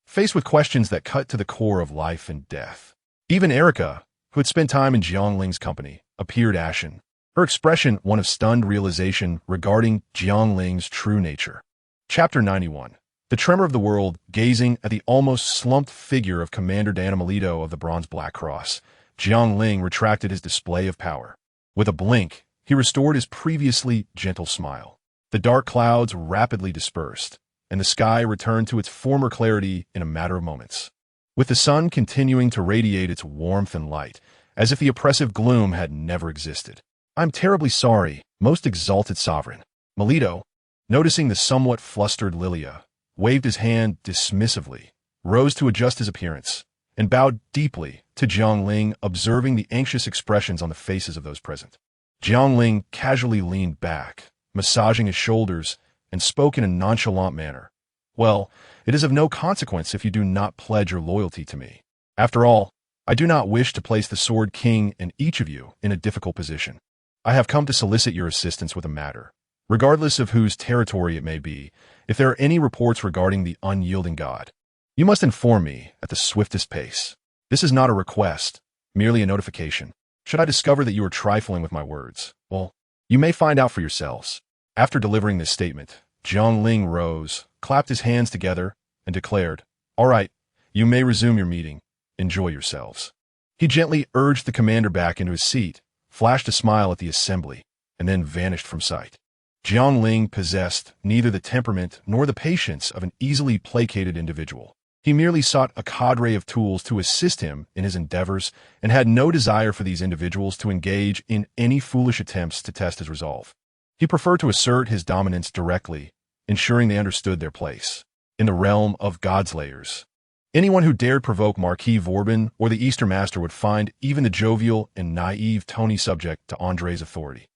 faced with questions that cut to the core of life and death. Even Erica, who had spent time in Jiang Ling's company, appeared ashen, her expression one of stunned realization regarding Jiang Ling's true nature. Chapter 91. The tremor of the world, gazing at the almost slumped figure of Commander Diana Melito of the Bronze Black Cross, Jiang Ling retracted his display of power. With a blink, he restored his previously gentle smile. The dark clouds rapidly dispersed, and the sky returned to its former clarity in a matter of moments, with the sun continuing to radiate its warmth and light, as if the oppressive gloom had never existed. I'm terribly sorry, most exalted sovereign. Melito, noticing the somewhat flustered Lilia, waved his hand dismissively, rose to adjust his appearance, and bowed deeply to Jiang Ling, observing the anxious expressions on the faces of those present. Jiang Ling casually leaned back, massaging his shoulders, and spoke in a nonchalant manner. Well, it is of no consequence if you do not pledge your loyalty to me. After all, I do not wish to place the Sword King and each of you in a difficult position. I have come to solicit your assistance with a matter, regardless of whose territory it may be. If there are any reports regarding the unyielding god, you must inform me at the swiftest pace. This is not a request, merely a notification. Should I discover that you are trifling with my words, well, you may find out for yourselves. After delivering this statement, Jiang Ling rose, clapped his hands together, and declared, "All right, you may resume your meeting. Enjoy yourselves." He gently urged the commander back into his seat, flashed a smile at the assembly, and then vanished from sight. Jiang Ling possessed neither the temperament nor the patience of an easily placated individual. He merely sought a cadre of tools to assist him in his endeavors and had no desire for these individuals to engage in any foolish attempts to test his resolve. He preferred to assert his dominance directly, ensuring they understood their place in the realm of Godslayers. Anyone who dared provoke Marquis Vauban or the Easter Master would find even the jovial and naive Tony subject to Andre's authority.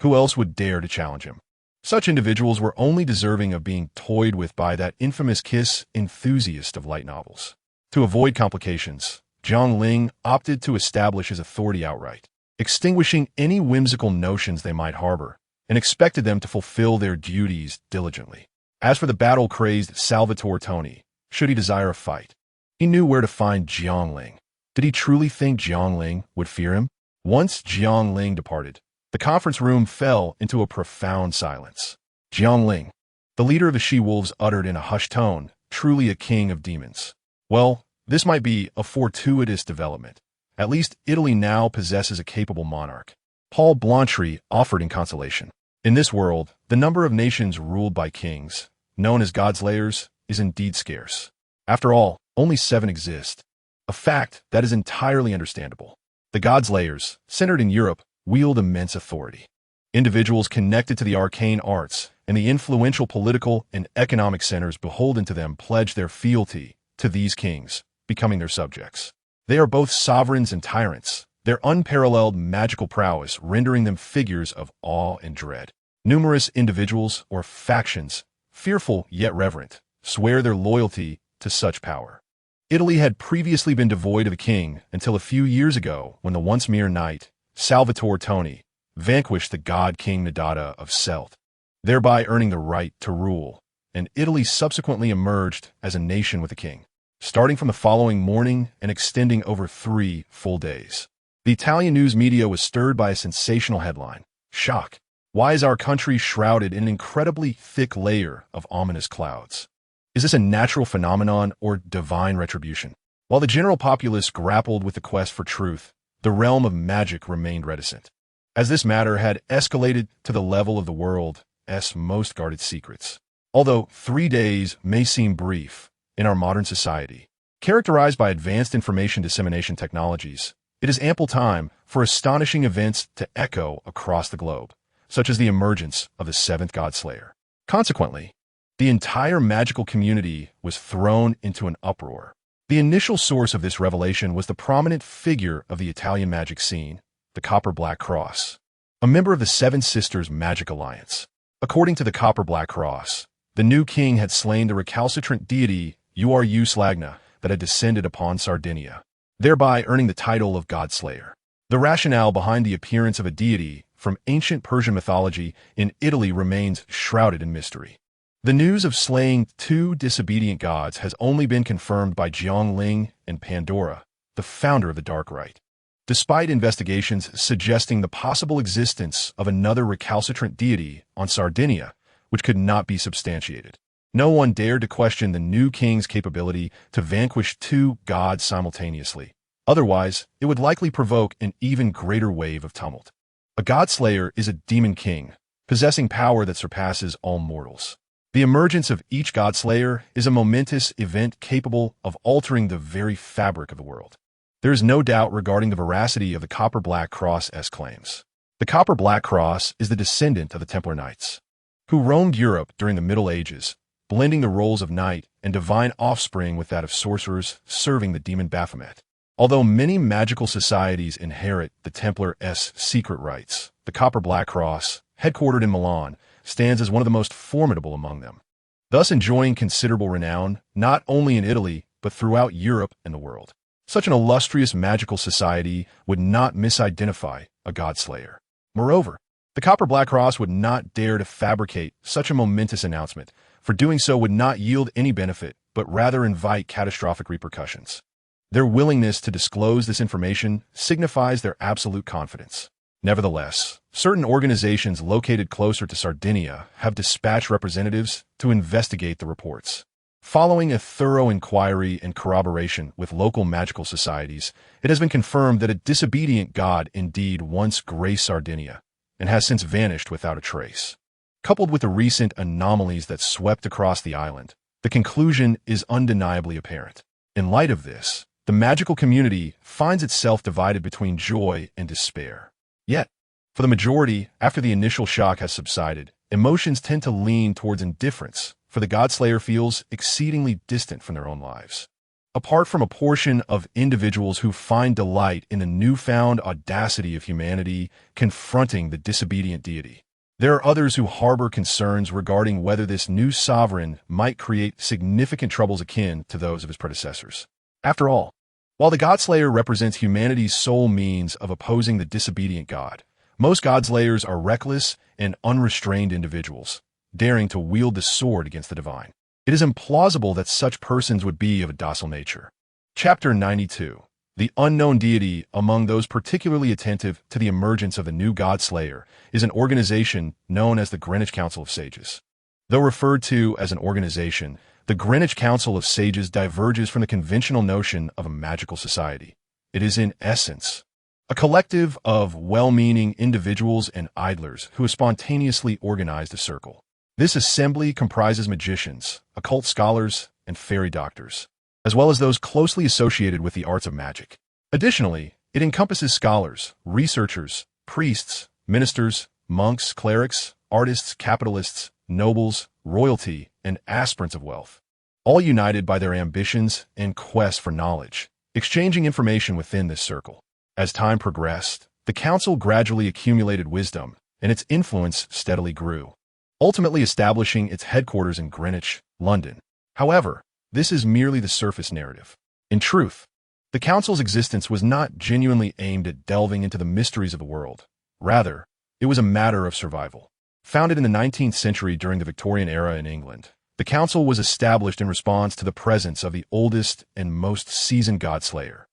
Who else would dare to challenge him? Such individuals were only deserving of being toyed with by that infamous kiss enthusiast of light novels. To avoid complications, Jiang Ling opted to establish his authority outright, extinguishing any whimsical notions they might harbor, and expected them to fulfill their duties diligently. As for the battle-crazed Salvatore Tony, should he desire a fight, he knew where to find Jiang Ling. Did he truly think Jiang Ling would fear him? Once Jiang Ling departed, the conference room fell into a profound silence. Jiang Ling, the leader of the she-wolves, uttered in a hushed tone, truly a king of demons. Well, this might be a fortuitous development. At least Italy now possesses a capable monarch. Paul Blanchery offered in consolation. In this world, the number of nations ruled by kings, known as Godslayers, is indeed scarce. After all, only 7 exist. A fact that is entirely understandable. The Godslayers, centered in Europe, wield immense authority. Individuals connected to the arcane arts and the influential political and economic centers beholden to them pledge their fealty to these kings, becoming their subjects. They are both sovereigns and tyrants, their unparalleled magical prowess rendering them figures of awe and dread. Numerous individuals or factions, fearful yet reverent, swear their loyalty to such power. Italy had previously been devoid of a king until a few years ago when the once mere knight, Salvatore Toni, vanquished the god-king Nadata of Celt, thereby earning the right to rule, and Italy subsequently emerged as a nation with a king, starting from the following morning and extending over 3 full days. The Italian news media was stirred by a sensational headline. Shock. Why is our country shrouded in an incredibly thick layer of ominous clouds? Is this a natural phenomenon or divine retribution? While the general populace grappled with the quest for truth, the realm of magic remained reticent, as this matter had escalated to the level of the world's most guarded secrets. Although 3 days may seem brief in our modern society, characterized by advanced information dissemination technologies, it is ample time for astonishing events to echo across the globe, such as the emergence of the 7th Godslayer. Consequently, the entire magical community was thrown into an uproar. The initial source of this revelation was the prominent figure of the Italian magic scene, the Copper Black Cross, a member of the Seven Sisters Magic Alliance. According to the Copper Black Cross, the new king had slain the recalcitrant deity usurps that had descended upon Sardinia, thereby earning the title of Godslayer. The rationale behind the appearance of a deity from ancient Persian mythology in Italy remains shrouded in mystery. The news of slaying 2 disobedient gods has only been confirmed by Jiang Ling and Pandora, the founder of the Dark Rite. Despite investigations suggesting the possible existence of another recalcitrant deity on Sardinia, which could not be substantiated, no one dared to question the new king's capability to vanquish 2 gods simultaneously. Otherwise, it would likely provoke an even greater wave of tumult. A Godslayer is a demon king, possessing power that surpasses all mortals. The emergence of each Godslayer is a momentous event capable of altering the very fabric of the world. There is no doubt regarding the veracity of the Copper Black Cross's claims. The Copper Black Cross is the descendant of the Templar Knights, who roamed Europe during the Middle Ages, blending the roles of knight and divine offspring with that of sorcerers serving the demon Baphomet. Although many magical societies inherit the Templar's secret rites, the Copper Black Cross, headquartered in Milan, stands as one of the most formidable among them, thus enjoying considerable renown not only in Italy but throughout Europe and the world. Such an illustrious magical society would not misidentify a Godslayer. Moreover, the Copper Black Cross would not dare to fabricate such a momentous announcement, for doing so would not yield any benefit but rather invite catastrophic repercussions. Their willingness to disclose this information signifies their absolute confidence. Nevertheless, certain organizations located closer to Sardinia have dispatched representatives to investigate the reports. Following a thorough inquiry and corroboration with local magical societies, it has been confirmed that a disobedient god indeed once graced Sardinia and has since vanished without a trace. Coupled with the recent anomalies that swept across the island, the conclusion is undeniably apparent. In light of this, the magical community finds itself divided between joy and despair. Yet, for the majority, after the initial shock has subsided, emotions tend to lean towards indifference, for the Godslayer feels exceedingly distant from their own lives. Apart from a portion of individuals who find delight in the newfound audacity of humanity confronting the disobedient deity, there are others who harbor concerns regarding whether this new sovereign might create significant troubles akin to those of his predecessors. After all, while the Godslayer represents humanity's sole means of opposing the disobedient god, most Godslayers are reckless and unrestrained individuals, daring to wield the sword against the divine. It is implausible that such persons would be of a docile nature. Chapter 92. The unknown deity among those particularly attentive to the emergence of the new Godslayer is an organization known as the Greenwich Council of Sages. Though referred to as an organization, the Greenwich Council of Sages diverges from the conventional notion of a magical society. It is, in essence, a collective of well-meaning individuals and idlers who have spontaneously organized a circle. This assembly comprises magicians, occult scholars, and fairy doctors, as well as those closely associated with the arts of magic. Additionally, it encompasses scholars, researchers, priests, ministers, monks, clerics, artists, capitalists, nobles, royalty, and aspirants of wealth, all united by their ambitions and quest for knowledge, exchanging information within this circle. As time progressed, the council gradually accumulated wisdom, and its influence steadily grew, ultimately establishing its headquarters in Greenwich, London. However, this is merely the surface narrative. In truth, the council's existence was not genuinely aimed at delving into the mysteries of the world. Rather, it was a matter of survival. Founded in the 19th century during the Victorian era in England, the council was established in response to the presence of the oldest and most seasoned Godslayer,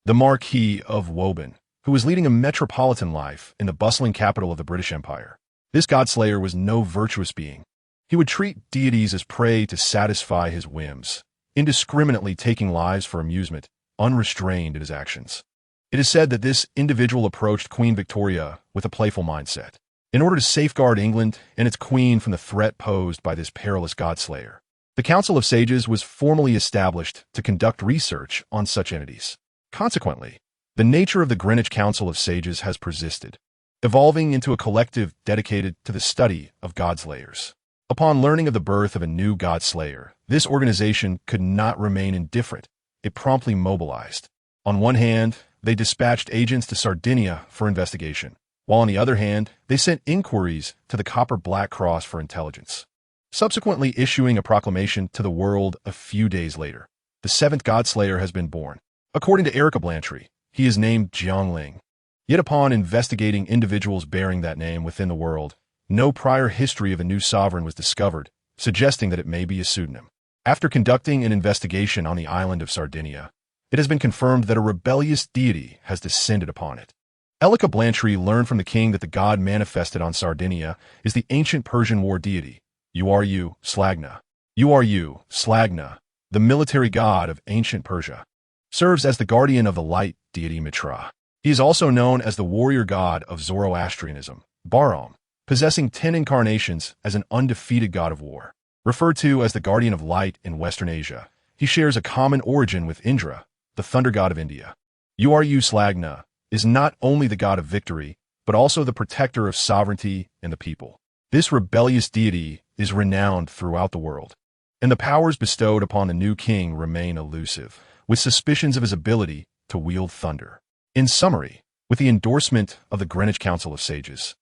the Marquis of Woburn, who was leading a metropolitan life in the bustling capital of the British Empire. This Godslayer was no virtuous being. He would treat deities as prey to satisfy his whims, indiscriminately taking lives for amusement, unrestrained in his actions. It is said that this individual approached Queen Victoria with a playful mindset, in order to safeguard England and its queen from the threat posed by this perilous Godslayer. The Council of Sages was formally established to conduct research on such entities. Consequently, the nature of the Greenwich Council of Sages has persisted, evolving into a collective dedicated to the study of Godslayers. Upon learning of the birth of a new Godslayer, this organization could not remain indifferent. It promptly mobilized. On one hand, they dispatched agents to Sardinia for investigation, while on the other hand, they sent inquiries to the Copper Black Cross for intelligence. Subsequently issuing a proclamation to the world a few days later, the seventh Godslayer has been born. According to Erica Blantyre, he is named Jiang Ling. Yet upon investigating individuals bearing that name within the world, no prior history of a new sovereign was discovered, suggesting that it may be a pseudonym. After conducting an investigation on the island of Sardinia, it has been confirmed that a rebellious deity has descended upon it. Erica Blantyre learned from the king that the god manifested on Sardinia is the ancient Persian war deity, Slagna. Slagna, the military god of ancient Persia, serves as the guardian of the light deity Mitra. He is also known as the warrior god of Zoroastrianism, Bahram, possessing 10 incarnations as an undefeated god of war. Referred to as the guardian of light in Western Asia, he shares a common origin with Indra, the thunder god of India. Slagna is not only the god of victory, but also the protector of sovereignty and the people. This rebellious deity is renowned throughout the world, and the powers bestowed upon the new king remain elusive, with suspicions of his ability to wield thunder. In summary, with the endorsement of the Greenwich Council of Sages,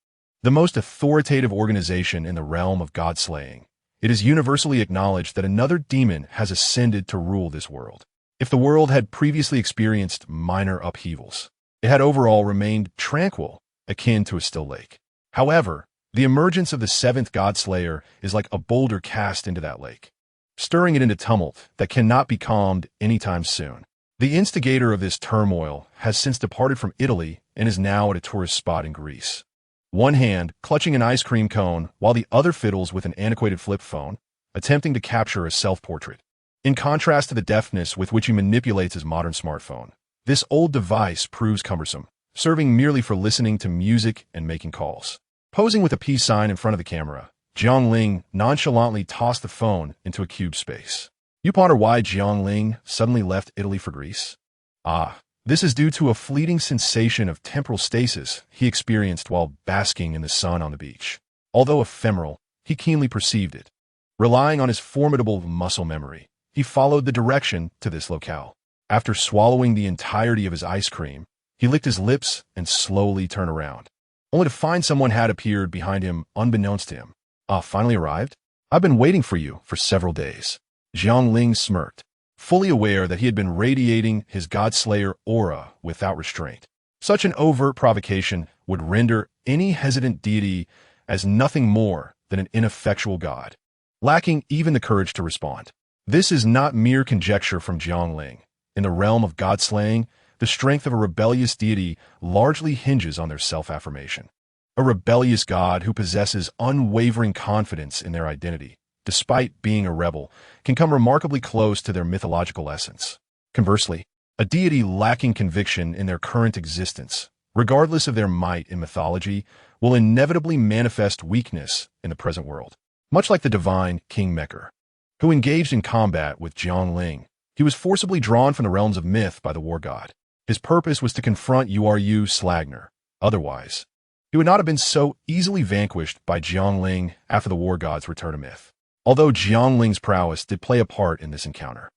the most authoritative organization in the realm of god-slaying, it is universally acknowledged that another demon has ascended to rule this world. If the world had previously experienced minor upheavals, it had overall remained tranquil, akin to a still lake. However, the emergence of the seventh Godslayer is like a boulder cast into that lake, stirring it into tumult that cannot be calmed anytime soon. The instigator of this turmoil has since departed from Italy and is now at a tourist spot in Greece. One hand clutching an ice cream cone while the other fiddles with an antiquated flip phone, attempting to capture a self-portrait. In contrast to the deftness with which he manipulates his modern smartphone, this old device proves cumbersome, serving merely for listening to music and making calls. Posing with a peace sign in front of the camera, Jiang Ling nonchalantly tossed the phone into a cube space. You ponder why Jiang Ling suddenly left Italy for Greece? This is due to a fleeting sensation of temporal stasis he experienced while basking in the sun on the beach. Although ephemeral, he keenly perceived it. Relying on his formidable muscle memory, he followed the direction to this locale. After swallowing the entirety of his ice cream, he licked his lips and slowly turned around, only to find someone had appeared behind him unbeknownst to him. Finally arrived? I've been waiting for you for several days. Jiang Ling smirked, fully aware that he had been radiating his Godslayer aura without restraint. Such an overt provocation would render any hesitant deity as nothing more than an ineffectual god, lacking even the courage to respond. This is not mere conjecture from Jiang Ling. In the realm of god-slaying, The strength of a rebellious deity largely hinges on their self-affirmation. A rebellious god who possesses unwavering confidence in their identity, despite being a rebel, can come remarkably close to their mythological essence. Conversely, a deity lacking conviction in their current existence, regardless of their might in mythology, will inevitably manifest weakness in the present world. Much like the divine King Mekar, who engaged in combat with Jiang Ling, he was forcibly drawn from the realms of myth by the war god. His purpose was to confront Slagner. Otherwise, he would not have been so easily vanquished by Jiang Ling after the war god's return to myth. Although Jiang Ling's prowess did play a part in this encounter.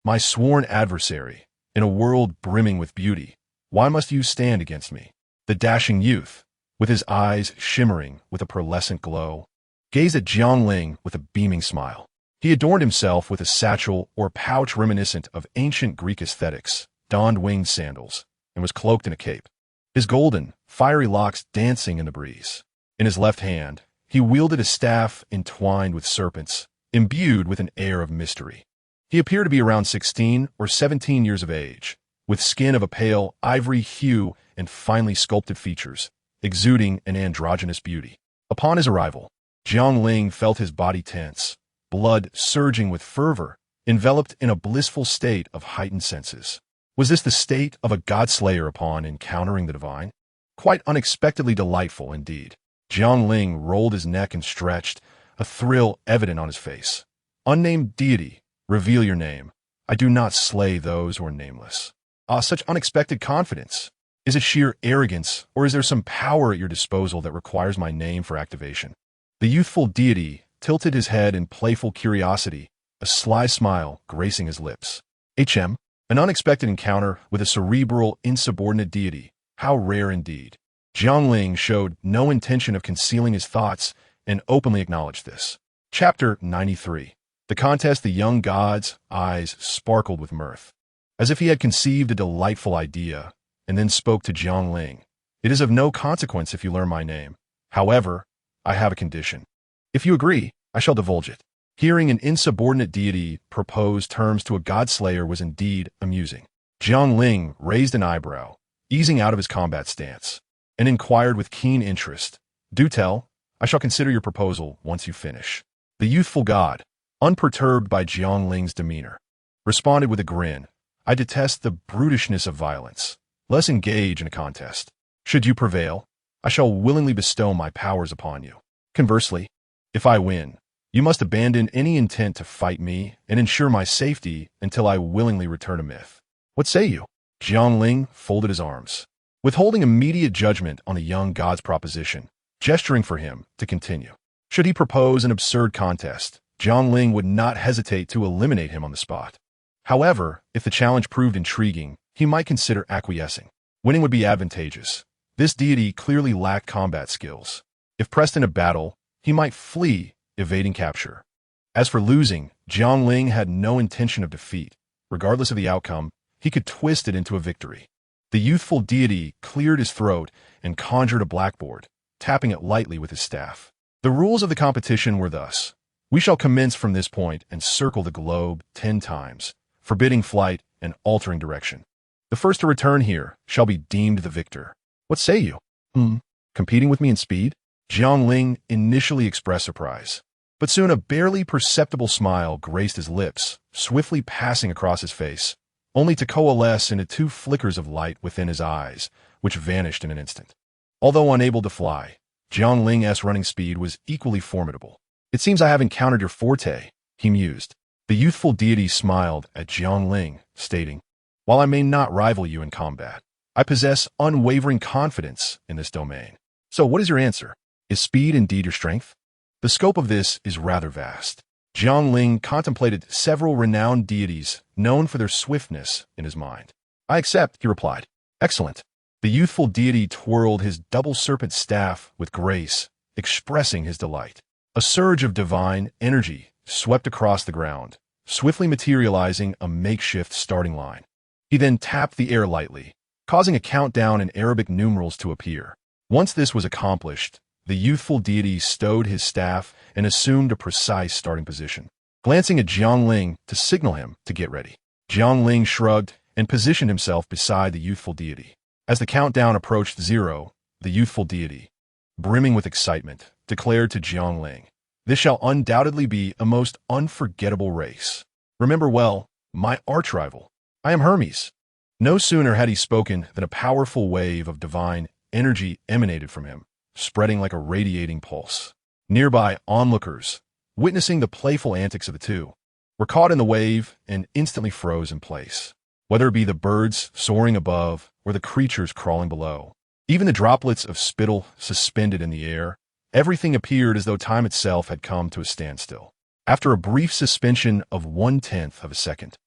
My sworn adversary, in a world brimming with beauty, why must you stand against me? The dashing youth, with his eyes shimmering with a pearlescent glow, gazed at Jiang Ling with a beaming smile. He adorned himself with a satchel or pouch reminiscent of ancient Greek aesthetics, donned winged sandals, and was cloaked in a cape, his golden, fiery locks dancing in the breeze. In his left hand, he wielded a staff entwined with serpents, imbued with an air of mystery. He appeared to be around 16 or 17 years of age, with skin of a pale ivory hue and finely sculpted features, exuding an androgynous beauty. Upon his arrival, Jiang Ling felt his body tense, blood surging with fervor, enveloped in a blissful state of heightened senses. Was this the state of a Godslayer upon encountering the divine? Quite unexpectedly delightful indeed. Jiang Ling rolled his neck and stretched, a thrill evident on his face. Unnamed deity, reveal your name. I do not slay those who are nameless. Such unexpected confidence. Is it sheer arrogance, or is there some power at your disposal that requires my name for activation? The youthful deity tilted his head in playful curiosity, a sly smile gracing his lips. An unexpected encounter with a cerebral, insubordinate deity. How rare indeed. Jiang Ling showed no intention of concealing his thoughts and openly acknowledged this. Chapter 93. The contest. The young god's eyes sparkled with mirth, as if he had conceived a delightful idea, and then spoke to Jiang Ling. It is of no consequence if you learn my name. However, I have a condition. If you agree, I shall divulge it. Hearing an insubordinate deity propose terms to a Godslayer was indeed amusing. Jiang Ling raised an eyebrow, easing out of his combat stance, and inquired with keen interest, "Do tell, I shall consider your proposal once you finish." The youthful god, unperturbed by Jiang Ling's demeanor, responded with a grin, "I detest the brutishness of violence. Let us engage in a contest. Should you prevail, I shall willingly bestow my powers upon you. Conversely, if I win, you must abandon any intent to fight me and ensure my safety until I willingly return to myth. What say you?" Jiang Ling folded his arms, withholding immediate judgment on the young god's proposition, gesturing for him to continue. Should he propose an absurd contest, Jiang Ling would not hesitate to eliminate him on the spot. However, if the challenge proved intriguing, he might consider acquiescing. Winning would be advantageous. This deity clearly lacked combat skills. If pressed in a battle, he might flee, evading capture. As for losing, Jiang Ling had no intention of defeat. Regardless of the outcome, he could twist it into a victory. The youthful deity cleared his throat and conjured a blackboard, tapping it lightly with his staff. The rules of the competition were thus. We shall commence from this point and circle the globe 10 times, forbidding flight and altering direction. The first to return here shall be deemed the victor. What say you? Competing with me in speed? Jiang Ling initially expressed surprise, but soon a barely perceptible smile graced his lips, swiftly passing across his face, only to coalesce into 2 flickers of light within his eyes, which vanished in an instant. Although unable to fly, Jiang Ling's running speed was equally formidable. "It seems I have encountered your forte," he mused. The youthful deity smiled at Jiang Ling, stating, "While I may not rival you in combat, I possess unwavering confidence in this domain. So what is your answer? Is speed indeed your strength?" The scope of this is rather vast. Jiang Ling contemplated several renowned deities known for their swiftness in his mind. "I accept," he replied. "Excellent." The youthful deity twirled his double serpent staff with grace, expressing his delight. A surge of divine energy swept across the ground, swiftly materializing a makeshift starting line. He then tapped the air lightly, causing a countdown in Arabic numerals to appear. Once this was accomplished, the youthful deity stowed his staff and assumed a precise starting position, glancing at Jiang Ling to signal him to get ready. Jiang Ling shrugged and positioned himself beside the youthful deity. As the countdown approached 0, the youthful deity, brimming with excitement, declared to Jiang Ling, "This shall undoubtedly be a most unforgettable race. Remember well, my arch-rival. I am Hermes." No sooner had he spoken than a powerful wave of divine energy emanated from him, spreading like a radiating pulse. Nearby onlookers, witnessing the playful antics of the two, were caught in the wave and instantly froze in place. Whether it be the birds soaring above or the creatures crawling below, even the droplets of spittle suspended in the air, everything appeared as though time itself had come to a standstill. After a brief suspension of 1/10 of a second,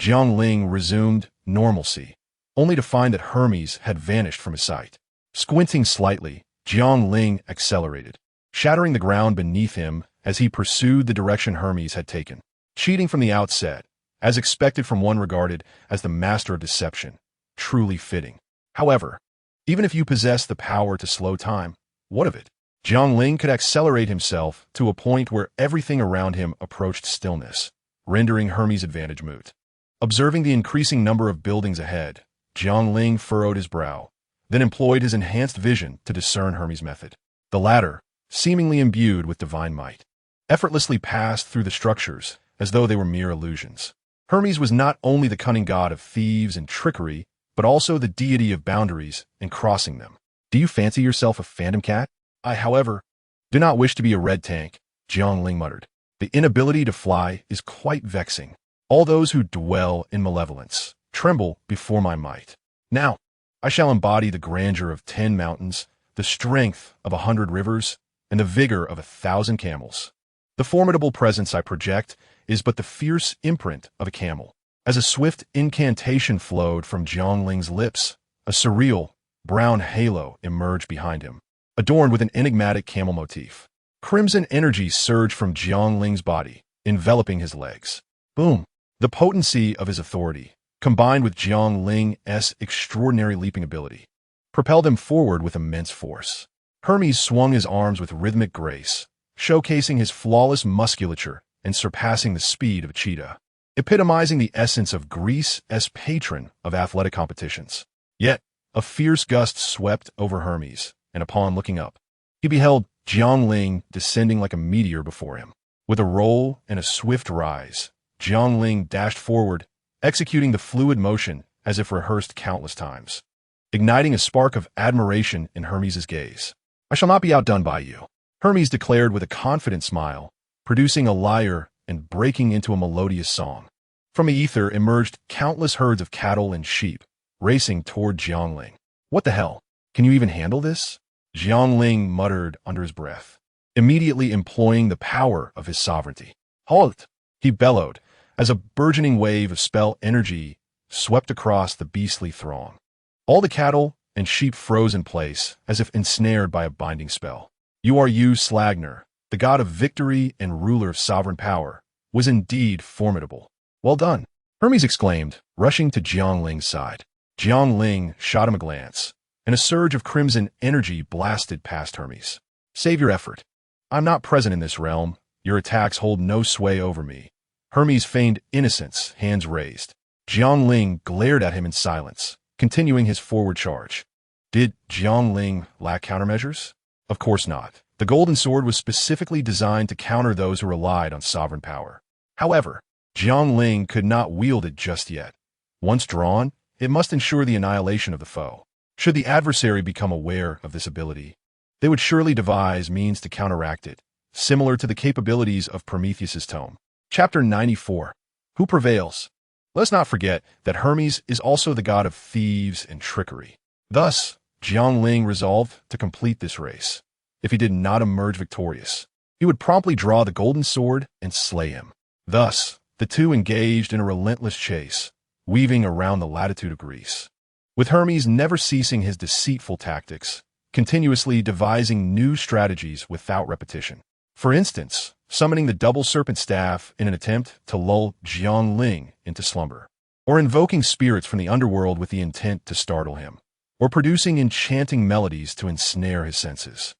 Jiang Ling resumed normalcy, only to find that Hermes had vanished from his sight. Squinting slightly, Jiang Ling accelerated, shattering the ground beneath him as he pursued the direction Hermes had taken. Cheating from the outset, as expected from one regarded as the master of deception, truly fitting. However, even if you possess the power to slow time, what of it? Jiang Ling could accelerate himself to a point where everything around him approached stillness, rendering Hermes' advantage moot. Observing the increasing number of buildings ahead, Jiang Ling furrowed his brow, then employed his enhanced vision to discern Hermes' method. The latter, seemingly imbued with divine might, effortlessly passed through the structures as though they were mere illusions. Hermes was not only the cunning god of thieves and trickery, but also the deity of boundaries and crossing them. Do you fancy yourself a phantom cat? I, however, do not wish to be a red tank, Jiang Ling muttered. The inability to fly is quite vexing. All those who dwell in malevolence tremble before my might. Now, I shall embody the grandeur of 10 mountains, the strength of 100 rivers, and the vigor of 1,000 camels. The formidable presence I project is but the fierce imprint of a camel. As a swift incantation flowed from Jiang Ling's lips, a surreal, brown halo emerged behind him, adorned with an enigmatic camel motif. Crimson energy surged from Jiang Ling's body, enveloping his legs. Boom! The potency of his authority, combined with Jiang Ling's extraordinary leaping ability, propelled him forward with immense force. Hermes swung his arms with rhythmic grace, showcasing his flawless musculature and surpassing the speed of a cheetah, epitomizing the essence of Greece as patron of athletic competitions. Yet, a fierce gust swept over Hermes, and upon looking up, he beheld Jiang Ling descending like a meteor before him. With a roll and a swift rise, Jiang Ling dashed forward, executing the fluid motion as if rehearsed countless times, igniting a spark of admiration in Hermes' gaze. "I shall not be outdone by you," Hermes declared with a confident smile, producing a lyre and breaking into a melodious song. From the ether emerged countless herds of cattle and sheep, racing toward Jiang Ling. "What the hell? Can you even handle this?" Jiang Ling muttered under his breath, immediately employing the power of his sovereignty. "Halt!" he bellowed, as a burgeoning wave of spell energy swept across the beastly throng. All the cattle and sheep froze in place, as if ensnared by a binding spell. Slagner, the god of victory and ruler of sovereign power, was indeed formidable. "Well done," Hermes exclaimed, rushing to Jiang Ling's side. Jiang Ling shot him a glance, and a surge of crimson energy blasted past Hermes. "Save your effort. I'm not present in this realm. Your attacks hold no sway over me." Hermes feigned innocence, hands raised. Jiang Ling glared at him in silence, continuing his forward charge. Did Jiang Ling lack countermeasures? Of course not. The golden sword was specifically designed to counter those who relied on sovereign power. However, Jiang Ling could not wield it just yet. Once drawn, it must ensure the annihilation of the foe. Should the adversary become aware of this ability, they would surely devise means to counteract it, similar to the capabilities of Prometheus's tome. Chapter 94. Who prevails? Let's not forget that Hermes is also the god of thieves and trickery. Thus, Jiang Ling resolved to complete this race. If he did not emerge victorious, he would promptly draw the golden sword and slay him. Thus, the two engaged in a relentless chase, weaving around the latitude of Greece, with Hermes never ceasing his deceitful tactics, continuously devising new strategies without repetition. For instance, summoning the double serpent staff in an attempt to lull Jiang Ling into slumber, or invoking spirits from the underworld with the intent to startle him, or producing enchanting melodies to ensnare his senses,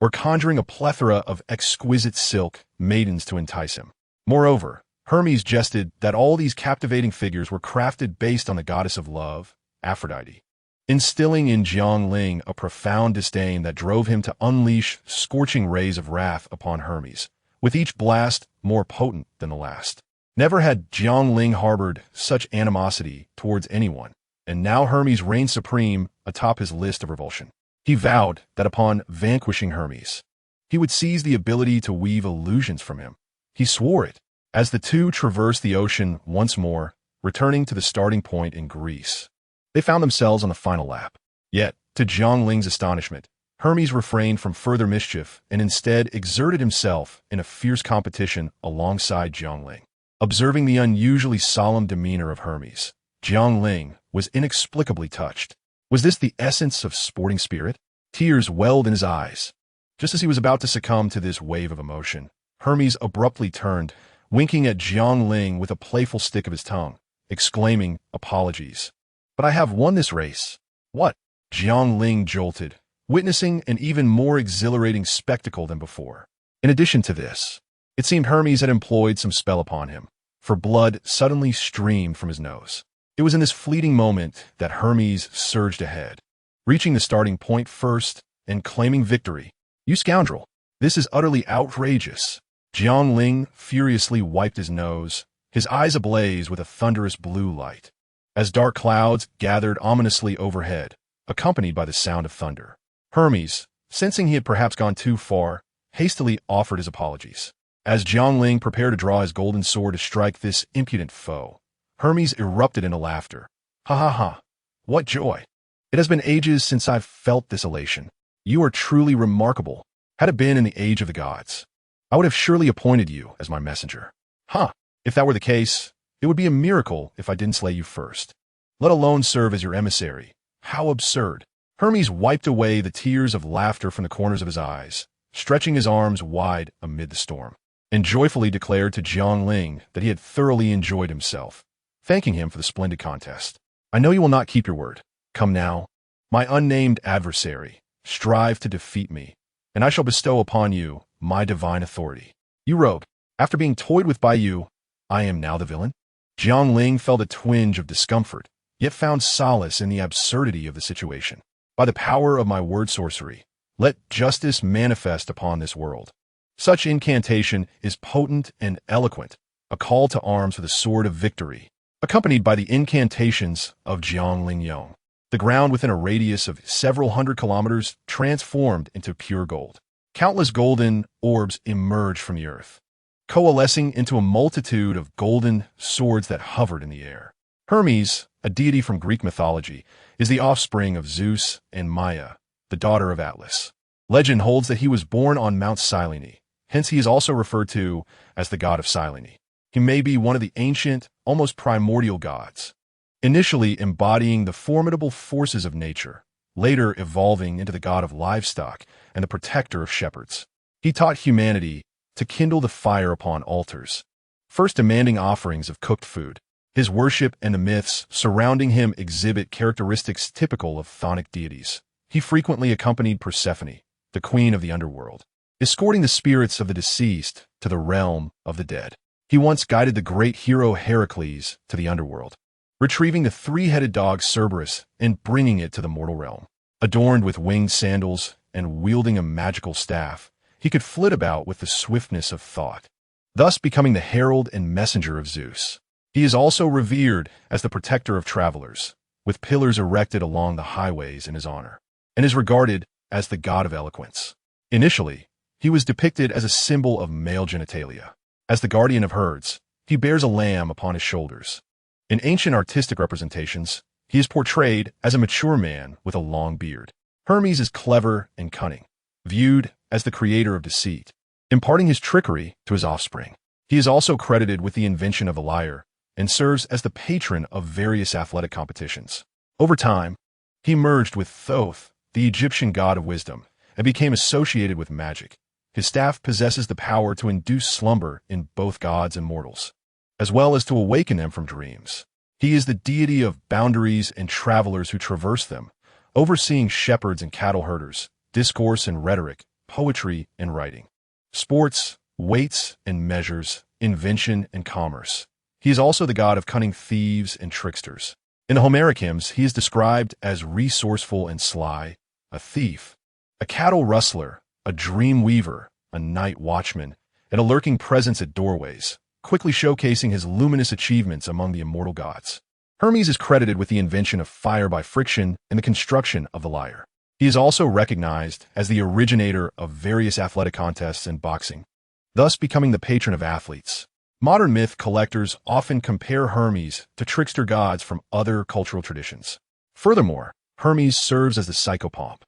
or conjuring a plethora of exquisite silk maidens to entice him. Moreover, Hermes jested that all these captivating figures were crafted based on the goddess of love, Aphrodite, instilling in Jiang Ling a profound disdain that drove him to unleash scorching rays of wrath upon Hermes, with each blast more potent than the last. Never had Jiang Ling harbored such animosity towards anyone, and now Hermes reigned supreme atop his list of revulsion. He vowed that upon vanquishing Hermes, he would seize the ability to weave illusions from him. He swore it, as the two traversed the ocean once more, returning to the starting point in Greece. They found themselves on the final lap. Yet, to Jiang Ling's astonishment, Hermes refrained from further mischief and instead exerted himself in a fierce competition alongside Jiang Ling. Observing the unusually solemn demeanor of Hermes, Jiang Ling was inexplicably touched. Was this the essence of sporting spirit? Tears welled in his eyes. Just as he was about to succumb to this wave of emotion, Hermes abruptly turned, winking at Jiang Ling with a playful stick of his tongue, exclaiming, "Apologies. But I have won this race." "What?" Jiang Ling jolted, witnessing an even more exhilarating spectacle than before. In addition to this, it seemed Hermes had employed some spell upon him, for blood suddenly streamed from his nose. It was in this fleeting moment that Hermes surged ahead, reaching the starting point first and claiming victory. "You scoundrel! This is utterly outrageous." Jiang Ling furiously wiped his nose, his eyes ablaze with a thunderous blue light, as dark clouds gathered ominously overhead, accompanied by the sound of thunder. Hermes, sensing he had perhaps gone too far, hastily offered his apologies. As Jiang Ling prepared to draw his golden sword to strike this impudent foe, Hermes erupted into laughter. "Ha ha ha! What joy! It has been ages since I've felt this elation. You are truly remarkable. Had it been in the age of the gods, I would have surely appointed you as my messenger. Huh! If that were the case, it would be a miracle if I didn't slay you first, let alone serve as your emissary. How absurd!" Hermes wiped away the tears of laughter from the corners of his eyes, stretching his arms wide amid the storm, and joyfully declared to Jiang Ling that he had thoroughly enjoyed himself, thanking him for the splendid contest. "I know you will not keep your word. Come now, my unnamed adversary, strive to defeat me, and I shall bestow upon you my divine authority. You rogue, after being toyed with by you, I am now the villain?" Jiang Ling felt a twinge of discomfort, yet found solace in the absurdity of the situation. "By the power of my word sorcery, let justice manifest upon this world." Such incantation is potent and eloquent, a call to arms with a sword of victory, accompanied by the incantations of Jiang Ling Yong. The ground within a radius of several hundred kilometers transformed into pure gold. Countless golden orbs emerged from the earth, coalescing into a multitude of golden swords that hovered in the air. Hermes, a deity from Greek mythology, is the offspring of Zeus and Maia, the daughter of Atlas. Legend holds that he was born on Mount Cyllene, hence he is also referred to as the god of Cyllene. He may be one of the ancient, almost primordial gods, initially embodying the formidable forces of nature, later evolving into the god of livestock and the protector of shepherds. He taught humanity to kindle the fire upon altars, first demanding offerings of cooked food. His worship and the myths surrounding him exhibit characteristics typical of chthonic deities. He frequently accompanied Persephone, the queen of the underworld, escorting the spirits of the deceased to the realm of the dead. He once guided the great hero Heracles to the underworld, retrieving the three-headed dog Cerberus and bringing it to the mortal realm. Adorned with winged sandals and wielding a magical staff, he could flit about with the swiftness of thought, thus becoming the herald and messenger of Zeus. He is also revered as the protector of travelers, with pillars erected along the highways in his honor, and is regarded as the god of eloquence. Initially, he was depicted as a symbol of male genitalia. As the guardian of herds, he bears a lamb upon his shoulders. In ancient artistic representations, he is portrayed as a mature man with a long beard. Hermes is clever and cunning, viewed as the creator of deceit, imparting his trickery to his offspring. He is also credited with the invention of the lyre and serves as the patron of various athletic competitions. Over time, he merged with Thoth, the Egyptian god of wisdom, and became associated with magic. His staff possesses the power to induce slumber in both gods and mortals, as well as to awaken them from dreams. He is the deity of boundaries and travelers who traverse them, overseeing shepherds and cattle herders, discourse and rhetoric, poetry and writing, sports, weights and measures, invention, and commerce. He is also the god of cunning thieves and tricksters. In the Homeric hymns, he is described as resourceful and sly, a thief, a cattle rustler, a dream weaver, a night watchman, and a lurking presence at doorways, quickly showcasing his luminous achievements among the immortal gods. Hermes is credited with the invention of fire by friction and the construction of the lyre. He is also recognized as the originator of various athletic contests and boxing, thus becoming the patron of athletes. Modern myth collectors often compare Hermes to trickster gods from other cultural traditions. Furthermore, Hermes serves as the psychopomp,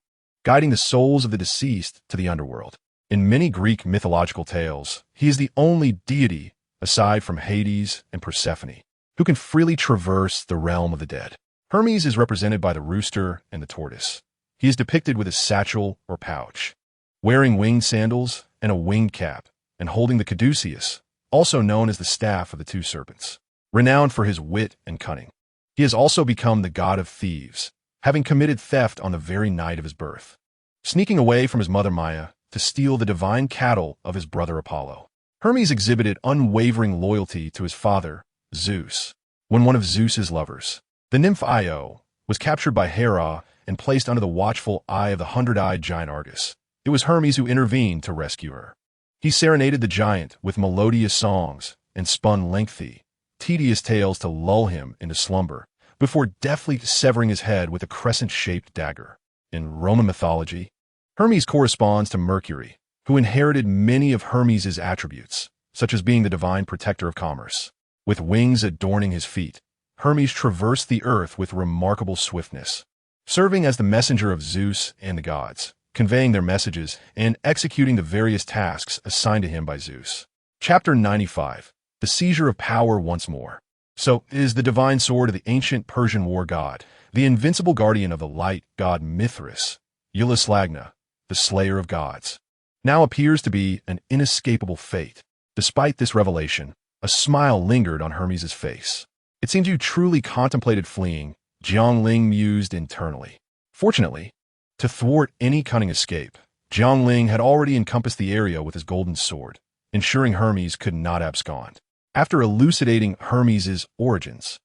guiding the souls of the deceased to the underworld. In many Greek mythological tales, he is the only deity, aside from Hades and Persephone, who can freely traverse the realm of the dead. Hermes is represented by the rooster and the tortoise. He is depicted with a satchel or pouch, wearing winged sandals and a winged cap, and holding the caduceus, also known as the staff of the two serpents, renowned for his wit and cunning. He has also become the god of thieves, having committed theft on the very night of his birth, sneaking away from his mother Maya to steal the divine cattle of his brother Apollo. Hermes exhibited unwavering loyalty to his father, Zeus. When one of Zeus's lovers, the nymph Io, was captured by Hera and placed under the watchful eye of the hundred-eyed giant Argus, it was Hermes who intervened to rescue her. He serenaded the giant with melodious songs and spun lengthy, tedious tales to lull him into slumber, before deftly severing his head with a crescent-shaped dagger. In Roman mythology, Hermes corresponds to Mercury, who inherited many of Hermes's attributes, such as being the divine protector of commerce. With wings adorning his feet, Hermes traversed the earth with remarkable swiftness, serving as the messenger of Zeus and the gods, conveying their messages and executing the various tasks assigned to him by Zeus. Chapter 95. The Seizure of Power Once More. So is the divine sword of the ancient Persian war god, the invincible guardian of the light god Mithras, Ulislagna, the slayer of gods, now appears to be an inescapable fate. Despite this revelation, a smile lingered on Hermes' face. It seems you truly contemplated fleeing, Jiang Ling mused internally. Fortunately, to thwart any cunning escape, Jiang Ling had already encompassed the area with his golden sword, ensuring Hermes could not abscond. After elucidating Hermes' origins,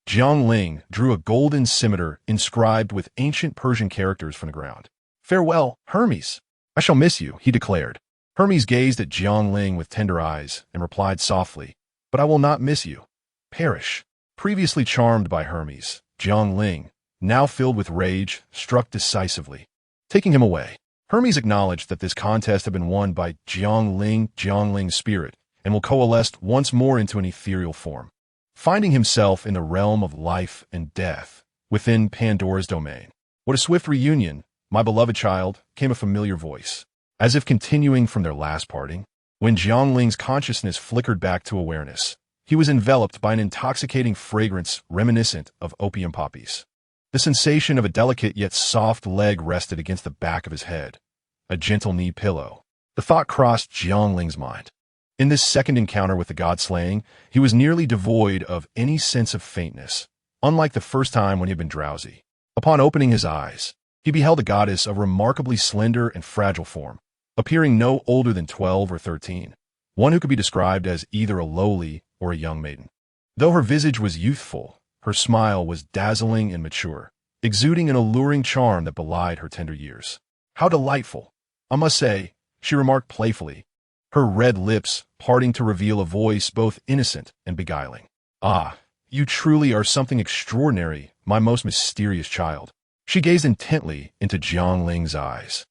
Jiang Ling drew a golden scimitar inscribed with ancient Persian characters from the ground. "Farewell, Hermes. I shall miss you," he declared. Hermes gazed at Jiang Ling with tender eyes and replied softly, "But I will not miss you. Perish." Previously charmed by Hermes, Jiang Ling, now filled with rage, struck decisively, taking him away. Hermes acknowledged that this contest had been won by Jiang Ling's spirit, and will coalesce once more into an ethereal form. Finding himself in the realm of life and death, within Pandora's domain. "What a swift reunion, my beloved child," came a familiar voice, as if continuing from their last parting. When Jiang Ling's consciousness flickered back to awareness, he was enveloped by an intoxicating fragrance reminiscent of opium poppies. The sensation of a delicate yet soft leg rested against the back of his head, a gentle knee pillow. The thought crossed Jiang Ling's mind. In this second encounter with the Godslaying, he was nearly devoid of any sense of faintness, unlike the first time when he had been drowsy. Upon opening his eyes, he beheld a goddess of remarkably slender and fragile form, appearing no older than 12 or 13, one who could be described as either a lowly or a young maiden. Though her visage was youthful, her smile was dazzling and mature, exuding an alluring charm that belied her tender years. "How delightful, I must say," she remarked playfully, her red lips parting to reveal a voice both innocent and beguiling. "Ah, you truly are something extraordinary, my most mysterious child." She gazed intently into Jiang Ling's eyes,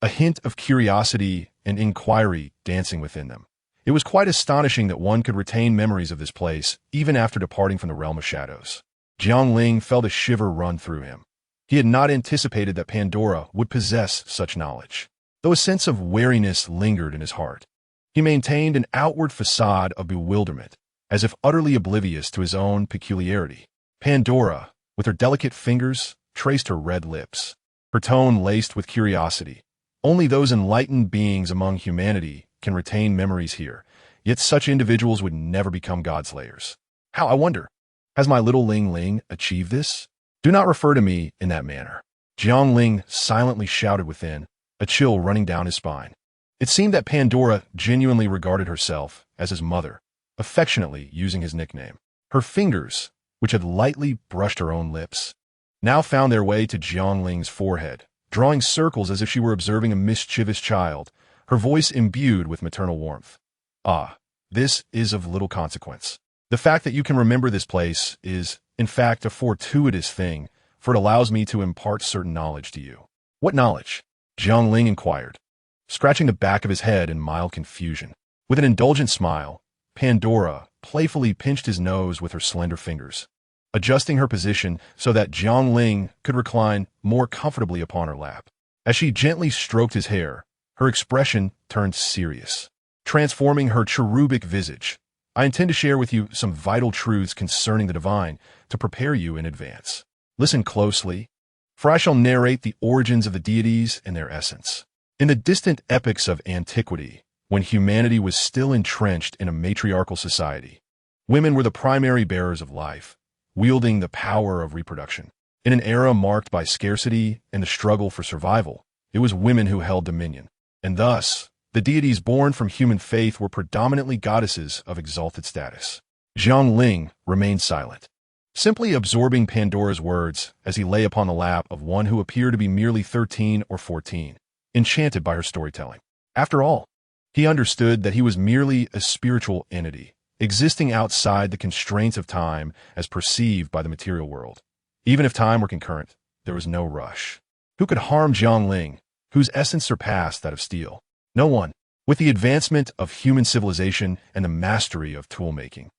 a hint of curiosity and inquiry dancing within them. It was quite astonishing that one could retain memories of this place even after departing from the realm of shadows. Jiang Ling felt a shiver run through him. He had not anticipated that Pandora would possess such knowledge. Though a sense of wariness lingered in his heart, he maintained an outward facade of bewilderment, as if utterly oblivious to his own peculiarity. Pandora, with her delicate fingers, traced her red lips, her tone laced with curiosity. Only those enlightened beings among humanity can retain memories here, yet such individuals would never become Godslayers. How, I wonder, has my little Ling Ling achieved this? Do not refer to me in that manner. Jiang Ling silently shouted within, a chill running down his spine. It seemed that Pandora genuinely regarded herself as his mother, affectionately using his nickname. Her fingers, which had lightly brushed her own lips, now found their way to Jiang Ling's forehead, drawing circles as if she were observing a mischievous child, her voice imbued with maternal warmth. Ah, this is of little consequence. The fact that you can remember this place is, in fact, a fortuitous thing, for it allows me to impart certain knowledge to you. What knowledge? Jiang Ling inquired, scratching the back of his head in mild confusion. With an indulgent smile, Pandora playfully pinched his nose with her slender fingers, adjusting her position so that Jiang Ling could recline more comfortably upon her lap. As she gently stroked his hair, her expression turned serious, transforming her cherubic visage. I intend to share with you some vital truths concerning the divine to prepare you in advance. Listen closely, for I shall narrate the origins of the deities and their essence. In the distant epochs of antiquity, when humanity was still entrenched in a matriarchal society, women were the primary bearers of life, wielding the power of reproduction. In an era marked by scarcity and the struggle for survival, it was women who held dominion, and thus, the deities born from human faith were predominantly goddesses of exalted status. Jiang Ling remained silent, simply absorbing Pandora's words as he lay upon the lap of one who appeared to be merely 13 or 14, enchanted by her storytelling. After all, he understood that he was merely a spiritual entity, existing outside the constraints of time as perceived by the material world. Even if time were concurrent, there was no rush. Who could harm Jiang Ling, whose essence surpassed that of steel? No one. With the advancement of human civilization and the mastery of tool-making,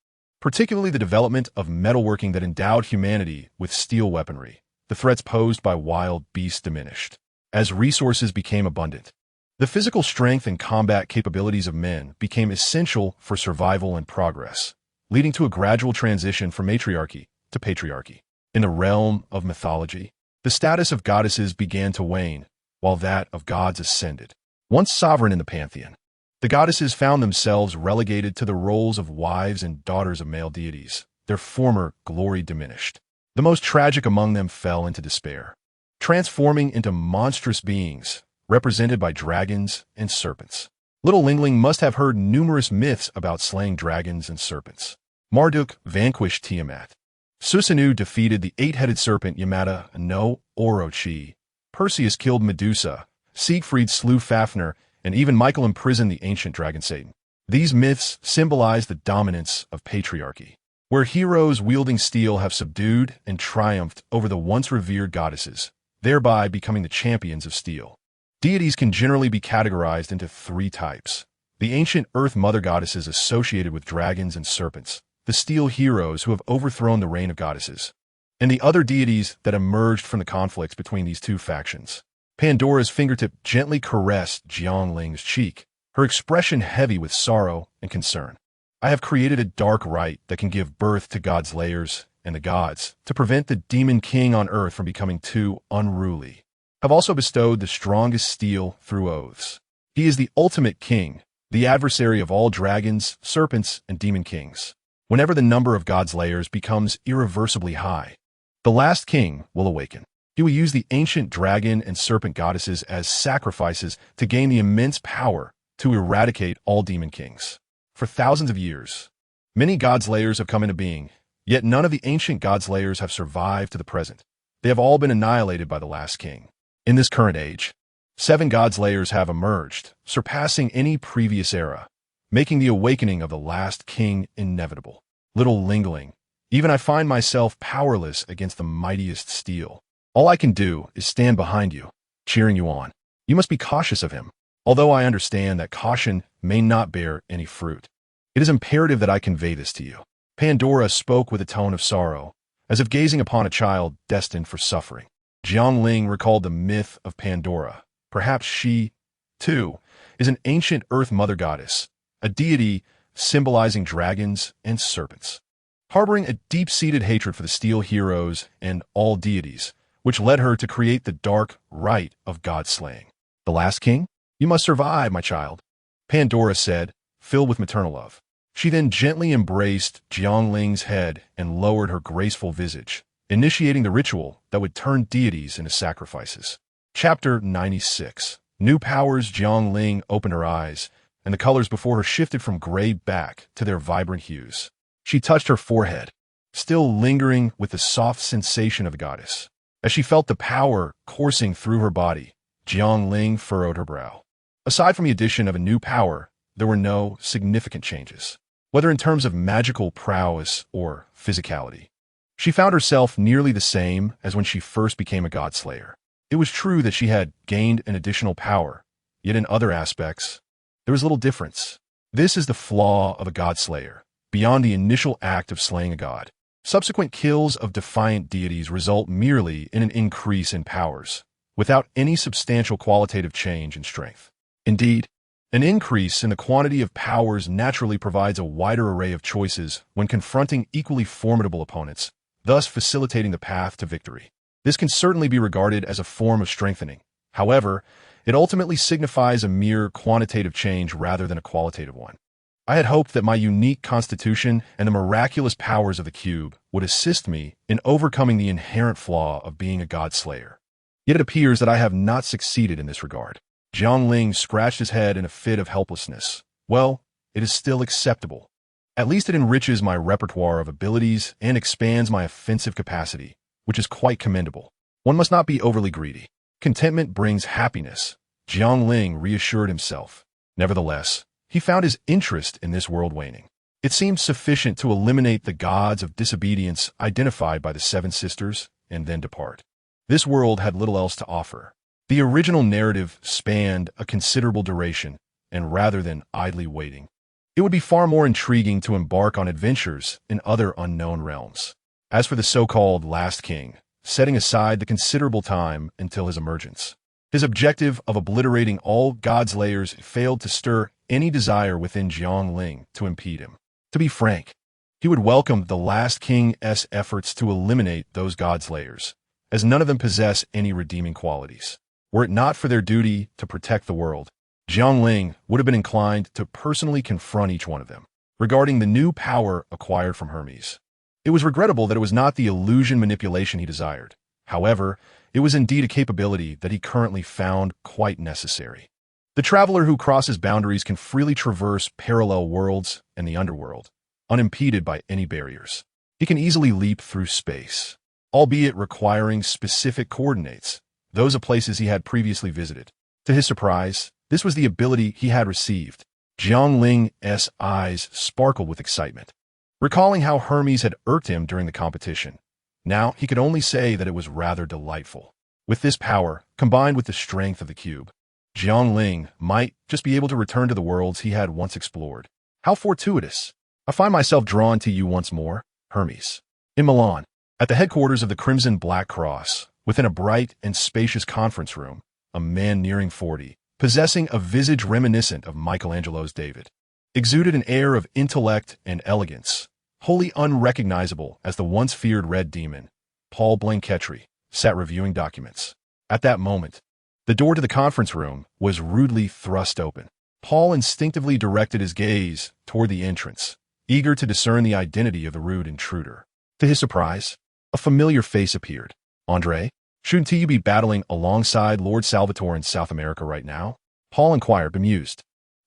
particularly the development of metalworking that endowed humanity with steel weaponry, the threats posed by wild beasts diminished. As resources became abundant, the physical strength and combat capabilities of men became essential for survival and progress, leading to a gradual transition from matriarchy to patriarchy. In the realm of mythology, the status of goddesses began to wane, while that of gods ascended. Once sovereign in the pantheon, the goddesses found themselves relegated to the roles of wives and daughters of male deities, their former glory diminished. The most tragic among them fell into despair, transforming into monstrous beings represented by dragons and serpents. Little Lingling must have heard numerous myths about slaying dragons and serpents. Marduk vanquished Tiamat. Susanoo defeated the eight-headed serpent Yamata no Orochi. Perseus killed Medusa. Siegfried slew Fafnir, and even Michael imprisoned the ancient dragon Satan. These myths symbolize the dominance of patriarchy, where heroes wielding steel have subdued and triumphed over the once revered goddesses, thereby becoming the champions of steel. Deities can generally be categorized into three types: the ancient earth mother goddesses associated with dragons and serpents, the steel heroes who have overthrown the reign of goddesses, and the other deities that emerged from the conflicts between these two factions. Pandora's fingertip gently caressed Jiang Ling's cheek, her expression heavy with sorrow and concern. I have created a dark rite that can give birth to Godslayers and the gods to prevent the demon king on earth from becoming too unruly. I've also bestowed the strongest steel through oaths. He is the ultimate king, the adversary of all dragons, serpents, and demon kings. Whenever the number of Godslayers becomes irreversibly high, the last king will awaken. He will use the ancient dragon and serpent goddesses as sacrifices to gain the immense power to eradicate all demon kings. For thousands of years, many Godslayers have come into being, yet none of the ancient Godslayers have survived to the present. They have all been annihilated by the last king. In this current age, 7 Godslayers have emerged, surpassing any previous era, making the awakening of the last king inevitable. Little Lingling, even I find myself powerless against the mightiest steel. All I can do is stand behind you, cheering you on. You must be cautious of him, although I understand that caution may not bear any fruit. It is imperative that I convey this to you. Pandora spoke with a tone of sorrow, as if gazing upon a child destined for suffering. Jiang Ling recalled the myth of Pandora. Perhaps she, too, is an ancient earth mother goddess, a deity symbolizing dragons and serpents, harboring a deep-seated hatred for the steel heroes and all deities, which led her to create the dark rite of god-slaying. The last king? You must survive, my child, Pandora said, filled with maternal love. She then gently embraced Jiang Ling's head and lowered her graceful visage, initiating the ritual that would turn deities into sacrifices. Chapter 96. New powers. Jiang Ling opened her eyes, and the colors before her shifted from gray back to their vibrant hues. She touched her forehead, still lingering with the soft sensation of the goddess. As she felt the power coursing through her body, Jiang Ling furrowed her brow. Aside from the addition of a new power, there were no significant changes, whether in terms of magical prowess or physicality. She found herself nearly the same as when she first became a Godslayer. It was true that she had gained an additional power, yet in other aspects, there was little difference. This is the flaw of a Godslayer. Beyond the initial act of slaying a god, subsequent kills of defiant deities result merely in an increase in powers, without any substantial qualitative change in strength. Indeed, an increase in the quantity of powers naturally provides a wider array of choices when confronting equally formidable opponents, thus facilitating the path to victory. This can certainly be regarded as a form of strengthening. However, it ultimately signifies a mere quantitative change rather than a qualitative one. I had hoped that my unique constitution and the miraculous powers of the cube would assist me in overcoming the inherent flaw of being a Godslayer. Yet it appears that I have not succeeded in this regard. Jiang Ling scratched his head in a fit of helplessness. Well, it is still acceptable. At least it enriches my repertoire of abilities and expands my offensive capacity, which is quite commendable. One must not be overly greedy. Contentment brings happiness, Jiang Ling reassured himself. Nevertheless, he found his interest in this world waning. It seemed sufficient to eliminate the gods of disobedience identified by the Seven Sisters and then depart. This world had little else to offer. The original narrative spanned a considerable duration, and rather than idly waiting, it would be far more intriguing to embark on adventures in other unknown realms. As for the so-called Last King, setting aside the considerable time until his emergence, his objective of obliterating all Godslayers failed to stir any desire within Jiang Ling to impede him. To be frank, he would welcome the Last King's efforts to eliminate those Godslayers, as none of them possess any redeeming qualities. Were it not for their duty to protect the world, Jiang Ling would have been inclined to personally confront each one of them. Regarding the new power acquired from Hermes, it was regrettable that it was not the illusion manipulation he desired. However, it was indeed a capability that he currently found quite necessary. The traveler who crosses boundaries can freely traverse parallel worlds and the underworld, unimpeded by any barriers. He can easily leap through space, albeit requiring specific coordinates, those of places he had previously visited. To his surprise, this was the ability he had received. Jiang Ling's eyes sparkled with excitement, recalling how Hermes had irked him during the competition. Now he could only say that it was rather delightful. With this power, combined with the strength of the cube, Jiang Ling might just be able to return to the worlds he had once explored. How fortuitous! I find myself drawn to you once more, Hermes. In Milan, at the headquarters of the Crimson Black Cross, within a bright and spacious conference room, a man nearing 40, possessing a visage reminiscent of Michelangelo's David, exuded an air of intellect and elegance, wholly unrecognizable as the once feared Red Demon. Paul Blanketry sat reviewing documents. At that moment, the door to the conference room was rudely thrust open. Paul instinctively directed his gaze toward the entrance, eager to discern the identity of the rude intruder. To his surprise, a familiar face appeared. Andre, shouldn't you be battling alongside Lord Salvatore in South America right now? Paul inquired, bemused.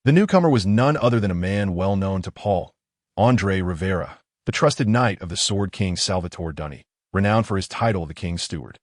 The newcomer was none other than a man well known to Paul, Andre Rivera, the trusted knight of the Sword King Salvatore Dunny, renowned for his title of the King's Steward.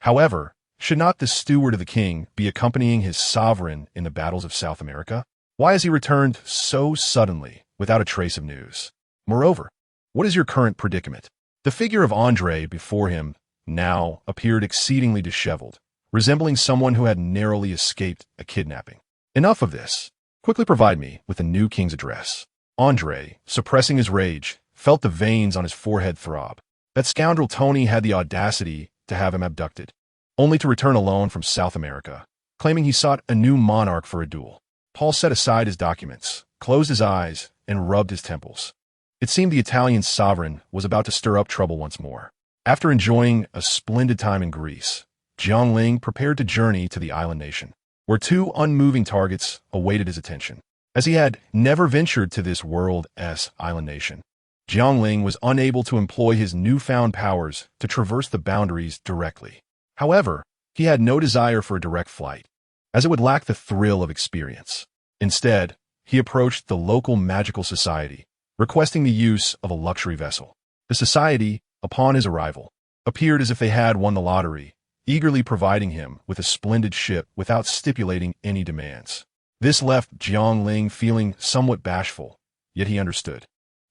However, should not the steward of the king be accompanying his sovereign in the battles of South America? Why has he returned so suddenly without a trace of news? Moreover, what is your current predicament? The figure of Andre before him now appeared exceedingly disheveled, resembling someone who had narrowly escaped a kidnapping. Enough of this. Quickly provide me with the new king's address. Andre, suppressing his rage, felt the veins on his forehead throb. That scoundrel Tony had the audacity to have him abducted, only to return alone from South America, claiming he sought a new monarch for a duel. Paul set aside his documents, closed his eyes, and rubbed his temples. It seemed the Italian sovereign was about to stir up trouble once more. After enjoying a splendid time in Greece, Jiang Ling prepared to journey to the island nation, where two unmoving targets awaited his attention. As he had never ventured to this world's island nation, Jiang Ling was unable to employ his newfound powers to traverse the boundaries directly. However, he had no desire for a direct flight, as it would lack the thrill of experience. Instead, he approached the local magical society, requesting the use of a luxury vessel. The society, upon his arrival, appeared as if they had won the lottery, eagerly providing him with a splendid ship without stipulating any demands. This left Jiang Ling feeling somewhat bashful, yet he understood.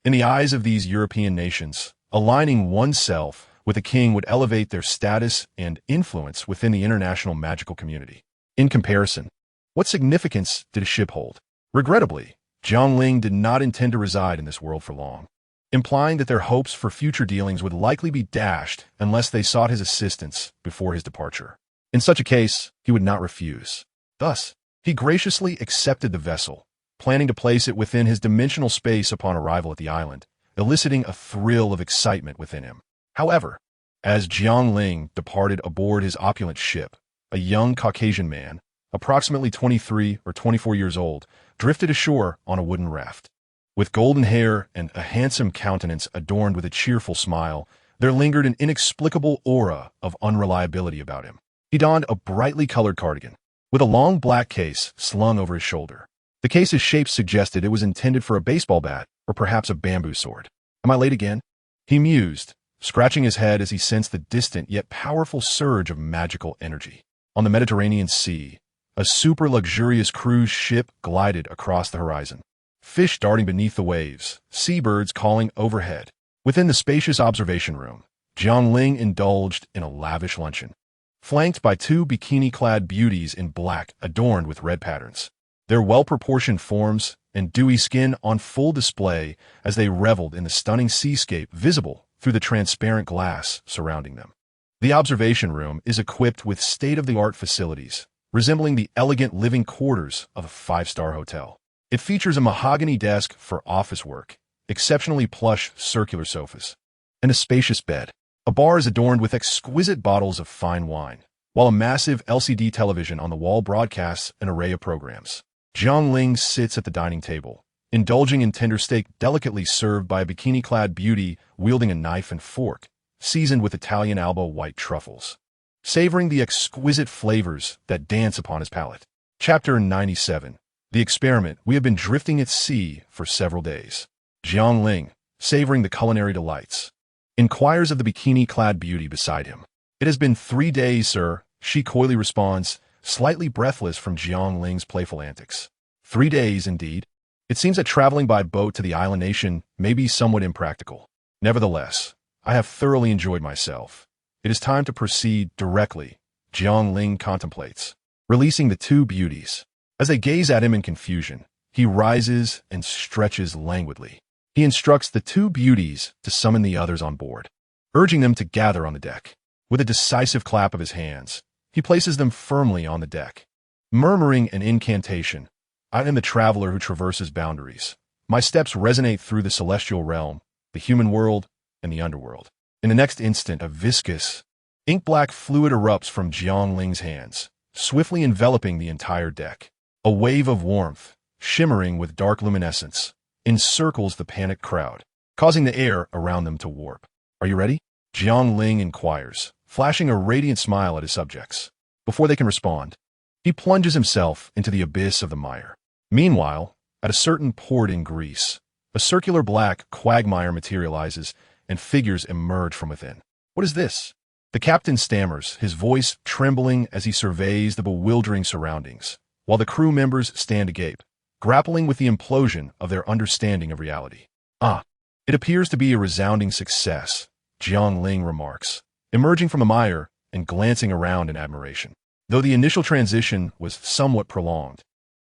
In the eyes of these European nations, aligning oneself with a king would elevate their status and influence within the international magical community. In comparison, what significance did a ship hold? Regrettably, Jiang Ling did not intend to reside in this world for long, implying that their hopes for future dealings would likely be dashed unless they sought his assistance before his departure. In such a case, he would not refuse. Thus, he graciously accepted the vessel, planning to place it within his dimensional space upon arrival at the island, eliciting a thrill of excitement within him. However, as Jiang Ling departed aboard his opulent ship, a young Caucasian man, approximately 23 or 24 years old, drifted ashore on a wooden raft. With golden hair and a handsome countenance adorned with a cheerful smile, there lingered an inexplicable aura of unreliability about him. He donned a brightly colored cardigan, with a long black case slung over his shoulder. The case's shape suggested it was intended for a baseball bat or perhaps a bamboo sword. "Am I late again?" he mused, scratching his head as he sensed the distant yet powerful surge of magical energy. On the Mediterranean Sea, a super-luxurious cruise ship glided across the horizon. Fish darting beneath the waves, seabirds calling overhead. Within the spacious observation room, Jiang Ling indulged in a lavish luncheon, flanked by two bikini-clad beauties in black adorned with red patterns, their well-proportioned forms and dewy skin on full display as they reveled in the stunning seascape visible through the transparent glass surrounding them. The observation room is equipped with state-of-the-art facilities, resembling the elegant living quarters of a five-star hotel. It features a mahogany desk for office work, exceptionally plush circular sofas, and a spacious bed. A bar is adorned with exquisite bottles of fine wine, while a massive LCD television on the wall broadcasts an array of programs. Jiang Ling sits at the dining table, indulging in tender steak delicately served by a bikini-clad beauty wielding a knife and fork, seasoned with Italian Alba white truffles, savoring the exquisite flavors that dance upon his palate. Chapter 97. The Experiment. We have been drifting at sea for several days. Jiang Ling, savoring the culinary delights, inquires of the bikini-clad beauty beside him. "It has been 3 days, sir," she coyly responds, slightly breathless from Jiang Ling's playful antics. 3 days, indeed. It seems that traveling by boat to the island nation may be somewhat impractical. Nevertheless, I have thoroughly enjoyed myself. It is time to proceed directly, Jiang Ling contemplates, releasing the two beauties. As they gaze at him in confusion, he rises and stretches languidly. He instructs the two beauties to summon the others on board, urging them to gather on the deck. With a decisive clap of his hands, he places them firmly on the deck. Murmuring an incantation, "I am the traveler who traverses boundaries. My steps resonate through the celestial realm, the human world, and the underworld." In the next instant, a viscous, ink-black fluid erupts from Jiang Ling's hands, swiftly enveloping the entire deck. A wave of warmth, shimmering with dark luminescence, encircles the panicked crowd, causing the air around them to warp. "Are you ready?" Jiang Ling inquires, flashing a radiant smile at his subjects. Before they can respond, he plunges himself into the abyss of the mire. Meanwhile, at a certain port in Greece, a circular black quagmire materializes and figures emerge from within. "What is this?" The captain stammers, his voice trembling as he surveys the bewildering surroundings, while the crew members stand agape, grappling with the implosion of their understanding of reality. "Ah, it appears to be a resounding success," Jiang Ling remarks, emerging from the mire and glancing around in admiration. "Though the initial transition was somewhat prolonged,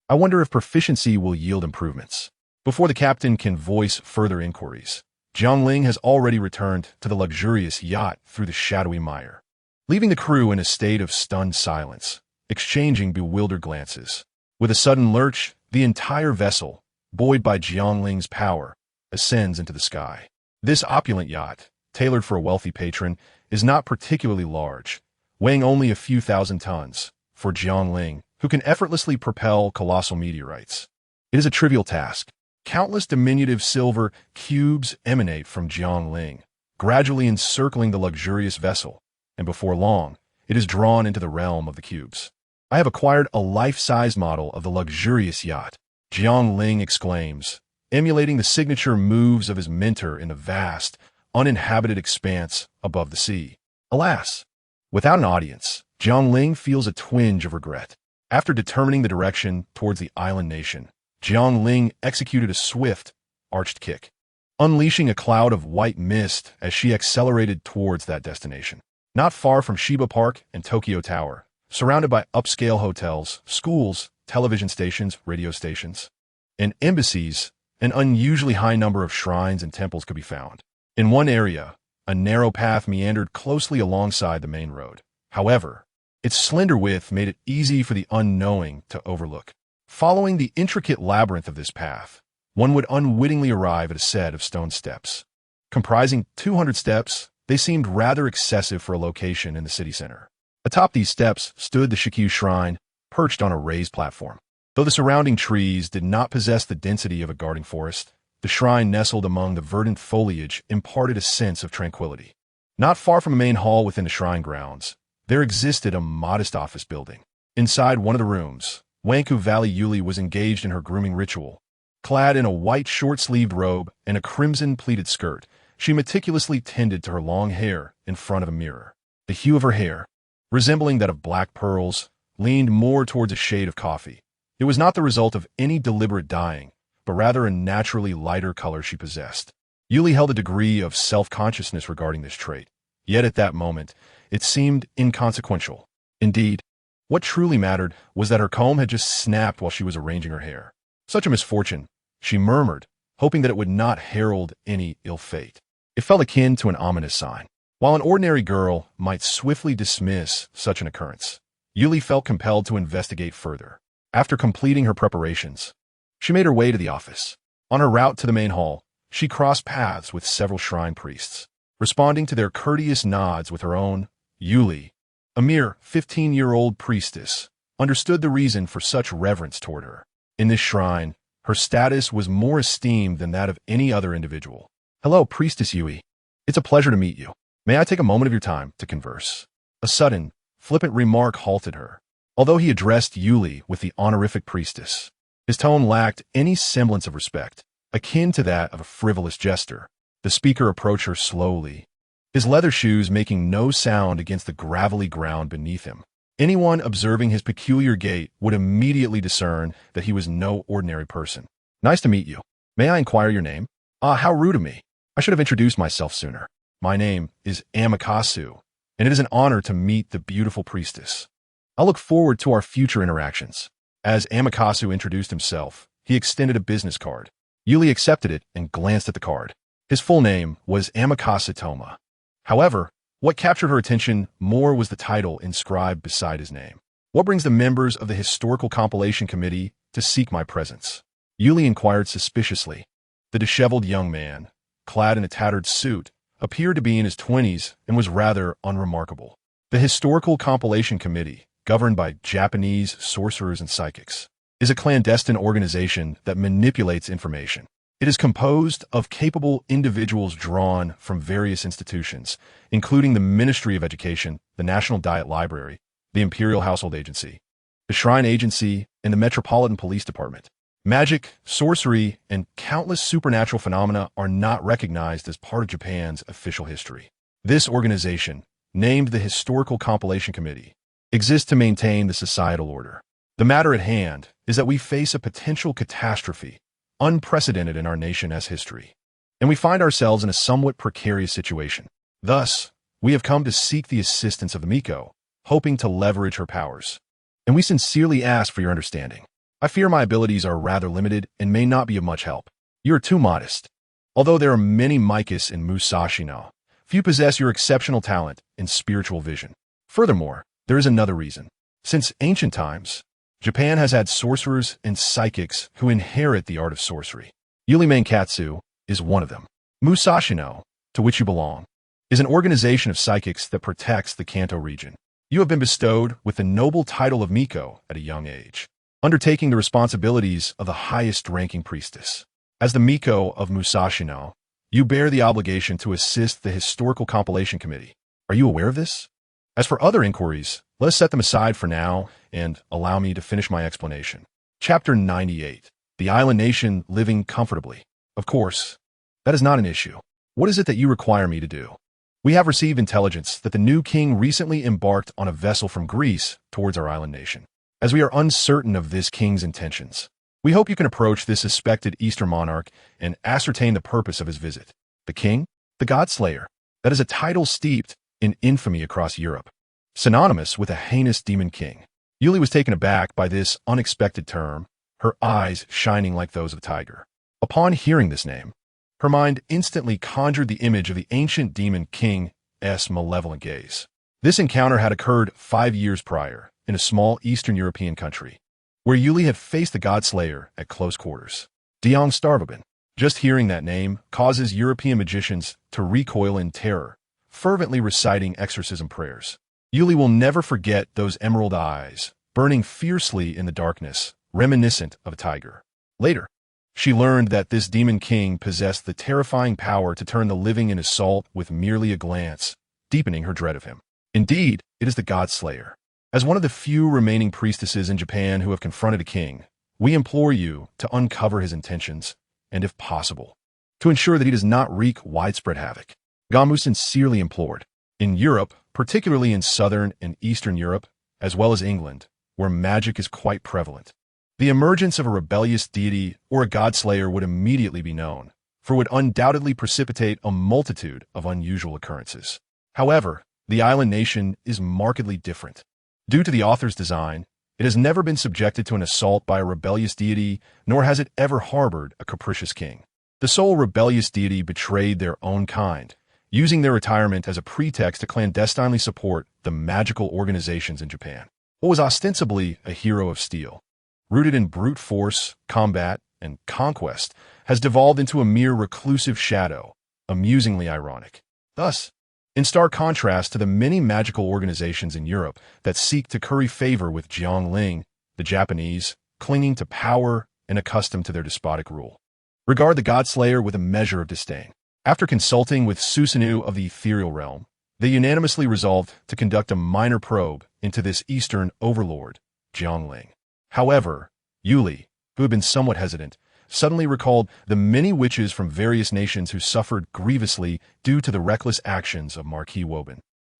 I wonder if proficiency will yield improvements." Before the captain can voice further inquiries, Jiang Ling has already returned to the luxurious yacht through the shadowy mire, leaving the crew in a state of stunned silence, exchanging bewildered glances. With a sudden lurch, the entire vessel, buoyed by Jiang Ling's power, ascends into the sky. This opulent yacht, tailored for a wealthy patron, is not particularly large, weighing only a few thousand tons, for Jiang Ling, who can effortlessly propel colossal meteorites. It is a trivial task. Countless diminutive silver cubes emanate from Jiang Ling, gradually encircling the luxurious vessel, and before long, it is drawn into the realm of the cubes. I have acquired a life-size model of the luxurious yacht, Jiang Ling exclaims, emulating the signature moves of his mentor in the vast, uninhabited expanse above the sea. Alas, without an audience, Jiang Ling feels a twinge of regret. After determining the direction towards the island nation, Jiang Ling executed a swift, arched kick, unleashing a cloud of white mist as she accelerated towards that destination. Not far from Shiba Park and Tokyo Tower, surrounded by upscale hotels, schools, television stations, radio stations, and embassies, an unusually high number of shrines and temples could be found. In one area, a narrow path meandered closely alongside the main road. However, its slender width made it easy for the unknowing to overlook. Following the intricate labyrinth of this path, one would unwittingly arrive at a set of stone steps. Comprising 200 steps, they seemed rather excessive for a location in the city center. Atop these steps stood the Shikyu Shrine, perched on a raised platform. Though the surrounding trees did not possess the density of a guarding forest, the shrine nestled among the verdant foliage imparted a sense of tranquility. Not far from the main hall within the shrine grounds, there existed a modest office building. Inside one of the rooms, Wanku Valley Yuli was engaged in her grooming ritual. Clad in a white short-sleeved robe and a crimson pleated skirt, she meticulously tended to her long hair in front of a mirror. The hue of her hair, resembling that of black pearls, leaned more towards a shade of coffee. It was not the result of any deliberate dyeing, but rather a naturally lighter color she possessed. Yuli held a degree of self-consciousness regarding this trait, yet at that moment, it seemed inconsequential. Indeed, what truly mattered was that her comb had just snapped while she was arranging her hair. Such a misfortune, she murmured, hoping that it would not herald any ill fate. It felt akin to an ominous sign. While an ordinary girl might swiftly dismiss such an occurrence, Yuli felt compelled to investigate further. After completing her preparations, she made her way to the office. On her route to the main hall, she crossed paths with several shrine priests. Responding to their courteous nods with her own, Yuli, a mere 15-year-old priestess, understood the reason for such reverence toward her. In this shrine, her status was more esteemed than that of any other individual. "Hello, Priestess Yui. It's a pleasure to meet you. May I take a moment of your time to converse?" A sudden, flippant remark halted her. Although he addressed Yuli with the honorific priestess, his tone lacked any semblance of respect, akin to that of a frivolous jester. The speaker approached her slowly, his leather shoes making no sound against the gravelly ground beneath him. Anyone observing his peculiar gait would immediately discern that he was no ordinary person. "Nice to meet you. May I inquire your name?" "Ah, how rude of me. I should have introduced myself sooner. My name is Amakasu, and it is an honor to meet the beautiful priestess. I look forward to our future interactions." As Amakasu introduced himself, he extended a business card. Yuli accepted it and glanced at the card. His full name was Amakasu Toma. However, what captured her attention more was the title inscribed beside his name. "What brings the members of the Historical Compilation Committee to seek my presence?" Yuli inquired suspiciously. The disheveled young man, clad in a tattered suit, appeared to be in his 20s and was rather unremarkable. The Historical Compilation Committee, governed by Japanese sorcerers and psychics, is a clandestine organization that manipulates information. It is composed of capable individuals drawn from various institutions, including the Ministry of Education, the National Diet Library, the Imperial Household Agency, the Shrine Agency, and the Metropolitan Police Department. Magic, sorcery, and countless supernatural phenomena are not recognized as part of Japan's official history. This organization, named the Historical Compilation Committee, exists to maintain the societal order. The matter at hand is that we face a potential catastrophe unprecedented in our nation as history, and we find ourselves in a somewhat precarious situation. Thus, we have come to seek the assistance of the Miko, hoping to leverage her powers. And we sincerely ask for your understanding. I fear my abilities are rather limited and may not be of much help. You are too modest. Although there are many Mikas in Musashino, few possess your exceptional talent and spiritual vision. Furthermore, there is another reason. Since ancient times, Japan has had sorcerers and psychics who inherit the art of sorcery. Yuli Mankatsu is one of them. Musashino, to which you belong, is an organization of psychics that protects the Kanto region. You have been bestowed with the noble title of Miko at a young age, undertaking the responsibilities of the highest-ranking priestess. As the Miko of Musashino, you bear the obligation to assist the Historical Compilation Committee. Are you aware of this? As for other inquiries, let us set them aside for now and allow me to finish my explanation. Chapter 98. the island nation living comfortably. Of course, that is not an issue. What is it that you require me to do? We have received intelligence that the new king recently embarked on a vessel from Greece towards our island nation. As we are uncertain of this king's intentions, we hope you can approach this suspected Eastern monarch and ascertain the purpose of his visit. The king? The Godslayer. That is a title steeped in infamy across Europe, synonymous with a heinous demon king. Yuli was taken aback by this unexpected term, her eyes shining like those of a tiger. Upon hearing this name, her mind instantly conjured the image of the ancient demon king's malevolent gaze. This encounter had occurred 5 years prior in a small Eastern European country, where Yuli had faced the Godslayer at close quarters. Jiang Ling. Just hearing that name causes European magicians to recoil in terror, fervently reciting exorcism prayers. Yuli will never forget those emerald eyes, burning fiercely in the darkness, reminiscent of a tiger. Later, she learned that this demon king possessed the terrifying power to turn the living into salt with merely a glance, deepening her dread of him. Indeed, it is the Godslayer. As one of the few remaining priestesses in Japan who have confronted a king, we implore you to uncover his intentions, and if possible, to ensure that he does not wreak widespread havoc. Gamu sincerely implored. In Europe, particularly in Southern and Eastern Europe, as well as England, where magic is quite prevalent, the emergence of a rebellious deity or a Godslayer would immediately be known, for it would undoubtedly precipitate a multitude of unusual occurrences. However, the island nation is markedly different. Due to the author's design, it has never been subjected to an assault by a rebellious deity, nor has it ever harbored a capricious king. The sole rebellious deity betrayed their own kind, using their retirement as a pretext to clandestinely support the magical organizations in Japan. What was ostensibly a hero of steel, rooted in brute force, combat, and conquest, has devolved into a mere reclusive shadow, amusingly ironic. Thus, in stark contrast to the many magical organizations in Europe that seek to curry favor with Jiang Ling, the Japanese, clinging to power and accustomed to their despotic rule, regard the Godslayer with a measure of disdain. After consulting with Susanoo of the ethereal realm, they unanimously resolved to conduct a minor probe into this Eastern overlord, Jiang Ling. However, Yuli, who had been somewhat hesitant, suddenly recalled the many witches from various nations who suffered grievously due to the reckless actions of Marquis Woban,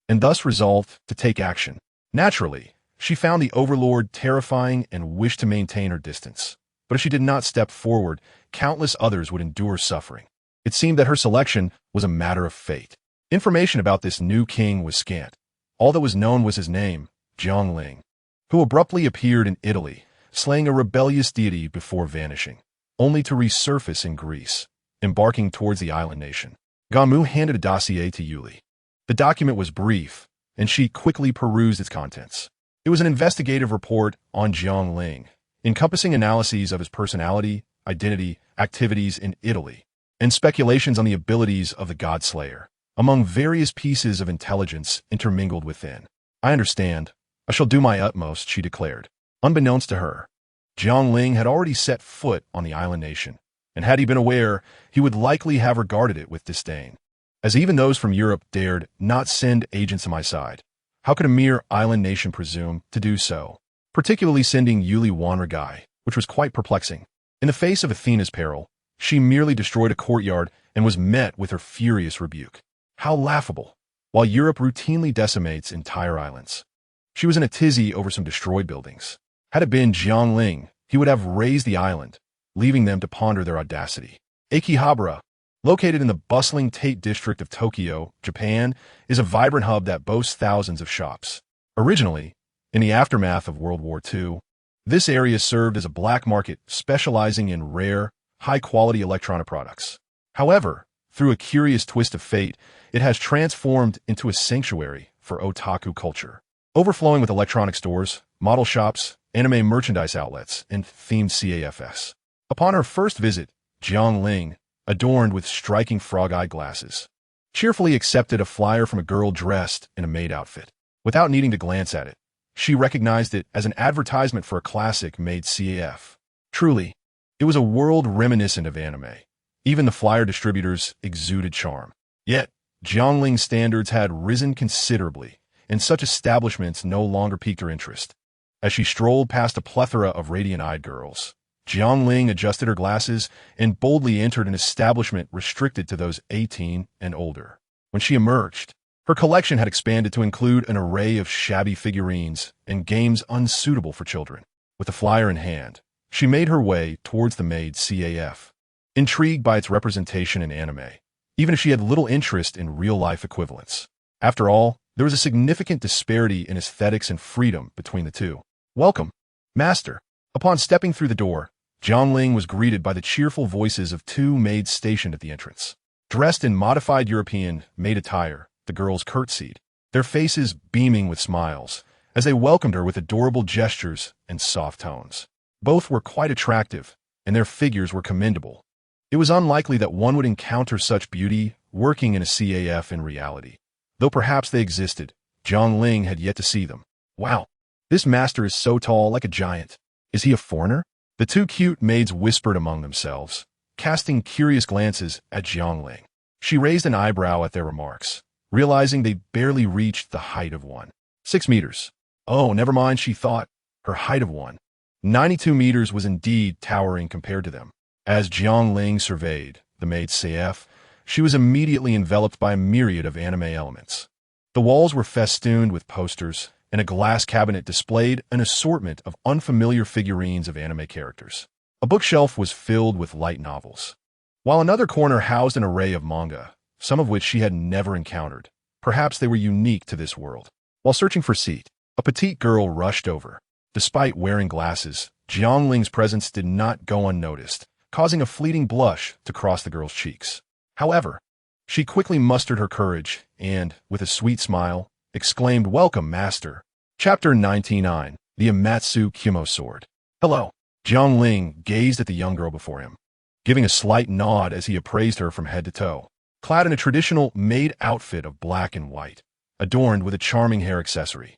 and thus resolved to take action. Naturally, she found the overlord terrifying and wished to maintain her distance. But if she did not step forward, countless others would endure suffering. It seemed that her selection was a matter of fate. Information about this new king was scant. All that was known was his name, Jiang Ling, who abruptly appeared in Italy, slaying a rebellious deity before vanishing, only to resurface in Greece, embarking towards the island nation. Gamu handed a dossier to Yuli. The document was brief, and she quickly perused its contents. It was an investigative report on Jiang Ling, encompassing analyses of his personality, identity, activities in Italy, and speculations on the abilities of the Godslayer, among various pieces of intelligence intermingled within. I understand. I shall do my utmost, she declared. Unbeknownst to her, Jiang Ling had already set foot on the island nation, and had he been aware, he would likely have regarded it with disdain. As even those from Europe dared not send agents to my side, how could a mere island nation presume to do so? Particularly sending Yuli Wanragai, which was quite perplexing. In the face of Athena's peril, she merely destroyed a courtyard and was met with her furious rebuke. How laughable! While Europe routinely decimates entire islands, she was in a tizzy over some destroyed buildings. Had it been Jiang Ling, he would have razed the island, leaving them to ponder their audacity. Akihabara, located in the bustling Tate district of Tokyo, Japan, is a vibrant hub that boasts thousands of shops. Originally, in the aftermath of World War II, this area served as a black market specializing in rare, high-quality electronic products. However, through a curious twist of fate, it has transformed into a sanctuary for otaku culture, overflowing with electronic stores, model shops, anime merchandise outlets, and themed CAFS. Upon her first visit, Jiang Ling, adorned with striking frog-eye glasses, cheerfully accepted a flyer from a girl dressed in a maid outfit. Without needing to glance at it, she recognized it as an advertisement for a classic made CAF. Truly, it was a world reminiscent of anime. Even the flyer distributors exuded charm. Yet, Jiang Ling's standards had risen considerably, and such establishments no longer piqued her interest. As she strolled past a plethora of radiant-eyed girls, Jiang Ling adjusted her glasses and boldly entered an establishment restricted to those 18 and older. When she emerged, her collection had expanded to include an array of shabby figurines and games unsuitable for children. With a flyer in hand, she made her way towards the maid CAF, intrigued by its representation in anime, even if she had little interest in real-life equivalents. After all, there was a significant disparity in aesthetics and freedom between the two. "Welcome, Master." Upon stepping through the door, Jiang Ling was greeted by the cheerful voices of two maids stationed at the entrance. Dressed in modified European maid attire, the girls curtsied, their faces beaming with smiles, as they welcomed her with adorable gestures and soft tones. Both were quite attractive, and their figures were commendable. It was unlikely that one would encounter such beauty working in a CAF in reality. Though perhaps they existed, Jiang Ling had yet to see them. "Wow, this master is so tall, like a giant. Is he a foreigner?" The two cute maids whispered among themselves, casting curious glances at Jiang Ling. She raised an eyebrow at their remarks, realizing they barely reached the height of 1.6 meters. Oh, never mind, she thought. Her height of 1.92 meters was indeed towering compared to them. As Jiang Ling surveyed the maid CF, she was immediately enveloped by a myriad of anime elements. The walls were festooned with posters, and a glass cabinet displayed an assortment of unfamiliar figurines of anime characters. A bookshelf was filled with light novels, while another corner housed an array of manga, some of which she had never encountered. Perhaps they were unique to this world. While searching for a seat, a petite girl rushed over. Despite wearing glasses, Jiang Ling's presence did not go unnoticed, causing a fleeting blush to cross the girl's cheeks. However, she quickly mustered her courage and, with a sweet smile, exclaimed, "Welcome, Master." Chapter 99, The Amatsu Kumo Sword. "Hello." Jiang Ling gazed at the young girl before him, giving a slight nod as he appraised her from head to toe. Clad in a traditional maid outfit of black and white, adorned with a charming hair accessory,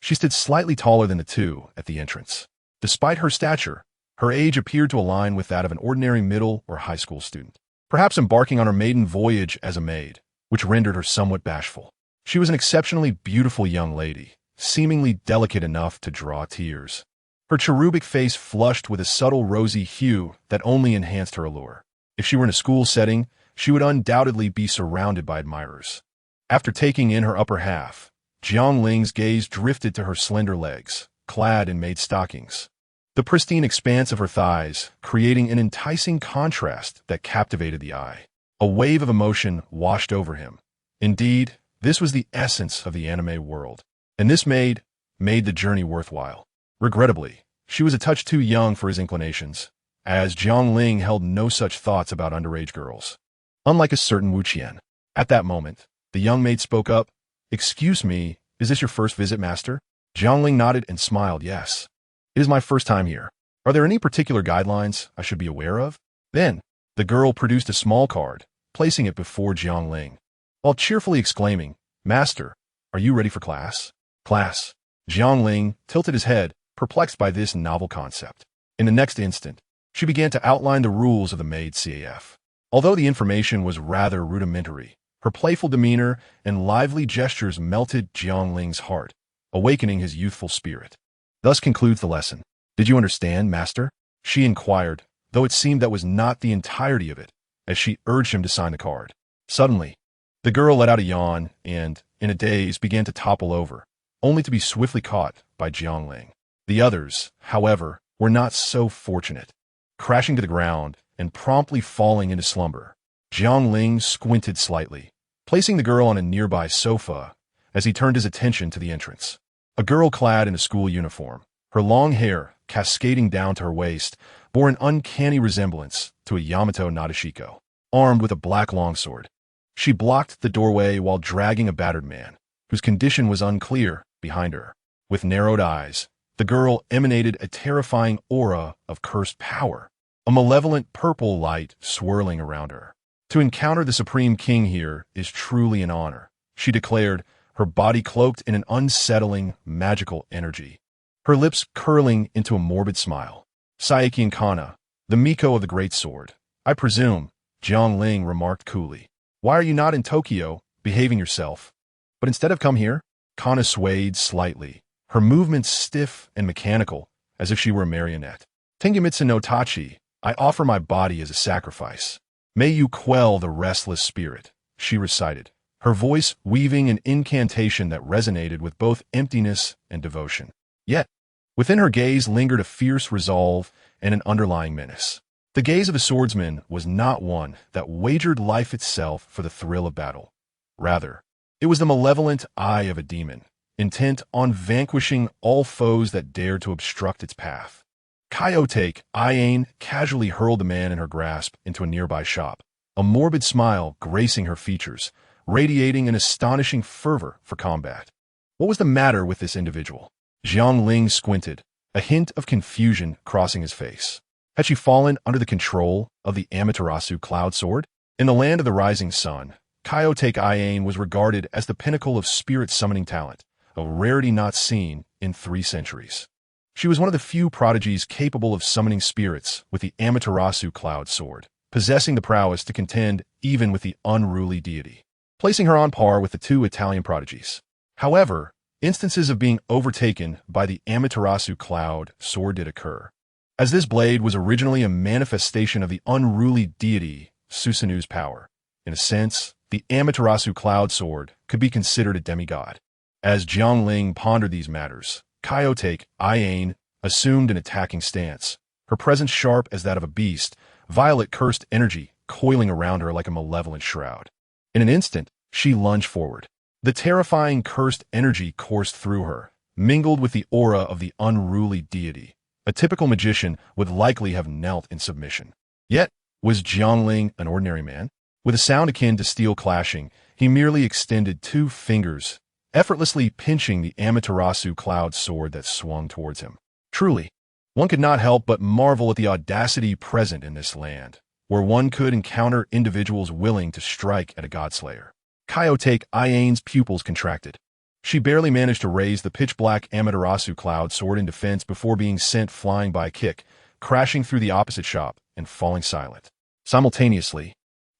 she stood slightly taller than the two at the entrance. Despite her stature, her age appeared to align with that of an ordinary middle or high school student, perhaps embarking on her maiden voyage as a maid, which rendered her somewhat bashful. She was an exceptionally beautiful young lady, seemingly delicate enough to draw tears. Her cherubic face flushed with a subtle rosy hue that only enhanced her allure. If she were in a school setting, she would undoubtedly be surrounded by admirers. After taking in her upper half, Jiang Ling's gaze drifted to her slender legs, clad in maid stockings. The pristine expanse of her thighs, creating an enticing contrast that captivated the eye. A wave of emotion washed over him. Indeed, this was the essence of the anime world, and this made the journey worthwhile. Regrettably, she was a touch too young for his inclinations, as Jiang Ling held no such thoughts about underage girls. Unlike a certain Wu Qian. At that moment, the young maid spoke up. "Excuse me, is this your first visit, Master?" Jiang Ling nodded and smiled. "Yes. It is my first time here. Are there any particular guidelines I should be aware of?" Then, the girl produced a small card, placing it before Jiang Ling, while cheerfully exclaiming, "Master, are you ready for class?" "Class." Jiang Ling tilted his head, perplexed by this novel concept. In the next instant, she began to outline the rules of the maid CAF. Although the information was rather rudimentary, her playful demeanor and lively gestures melted Jiang Ling's heart, awakening his youthful spirit. "Thus concludes the lesson. Did you understand, Master?" she inquired, though it seemed that was not the entirety of it, as she urged him to sign the card. Suddenly, the girl let out a yawn and, in a daze, began to topple over, only to be swiftly caught by Jiang Ling. The others, however, were not so fortunate, crashing to the ground and promptly falling into slumber. Jiang Ling squinted slightly, placing the girl on a nearby sofa as he turned his attention to the entrance. A girl clad in a school uniform, her long hair cascading down to her waist, bore an uncanny resemblance to a Yamato Nadeshiko, armed with a black longsword. She blocked the doorway while dragging a battered man, whose condition was unclear, behind her. With narrowed eyes, the girl emanated a terrifying aura of cursed power, a malevolent purple light swirling around her. "To encounter the Supreme King here is truly an honor," she declared, her body cloaked in an unsettling, magical energy, her lips curling into a morbid smile. "Saiki and Kana, the Miko of the Great Sword, I presume," Jiang Ling remarked coolly. "Why are you not in Tokyo, behaving yourself, but instead have come here?" Kana swayed slightly, her movements stiff and mechanical, as if she were a marionette. Tengemitsu no Tachi, I offer my body as a sacrifice. May you quell the restless spirit, she recited, her voice weaving an incantation that resonated with both emptiness and devotion. Yet, within her gaze lingered a fierce resolve and an underlying menace. The gaze of a swordsman was not one that wagered life itself for the thrill of battle. Rather, it was the malevolent eye of a demon, intent on vanquishing all foes that dared to obstruct its path. Kaiotake Iane casually hurled the man in her grasp into a nearby shop, a morbid smile gracing her features, radiating an astonishing fervor for combat. What was the matter with this individual? Jiang Ling squinted, a hint of confusion crossing his face. Had she fallen under the control of the Amaterasu Cloud Sword? In the land of the rising sun, Kaiotake Iane was regarded as the pinnacle of spirit summoning talent, a rarity not seen in 3 centuries. She was one of the few prodigies capable of summoning spirits with the Amaterasu Cloud Sword, possessing the prowess to contend even with the unruly deity, placing her on par with the 2 Italian prodigies. However, instances of being overtaken by the Amaterasu Cloud Sword did occur, as this blade was originally a manifestation of the unruly deity Susanu's power. In a sense, the Amaterasu Cloud Sword could be considered a demigod. As Jiang Ling pondered these matters, Kaiotake Iane assumed an attacking stance, her presence sharp as that of a beast, violet cursed energy coiling around her like a malevolent shroud. In an instant, she lunged forward. The terrifying cursed energy coursed through her, mingled with the aura of the unruly deity. A typical magician would likely have knelt in submission. Yet, was Jiang Ling an ordinary man? With a sound akin to steel clashing, he merely extended 2 fingers, effortlessly pinching the Amaterasu Cloud Sword that swung towards him. Truly, one could not help but marvel at the audacity present in this land, where one could encounter individuals willing to strike at a Godslayer. Kaiotake Iane's pupils contracted. She barely managed to raise the pitch-black Amaterasu Cloud Sword in defense before being sent flying by a kick, crashing through the opposite shop and falling silent. Simultaneously,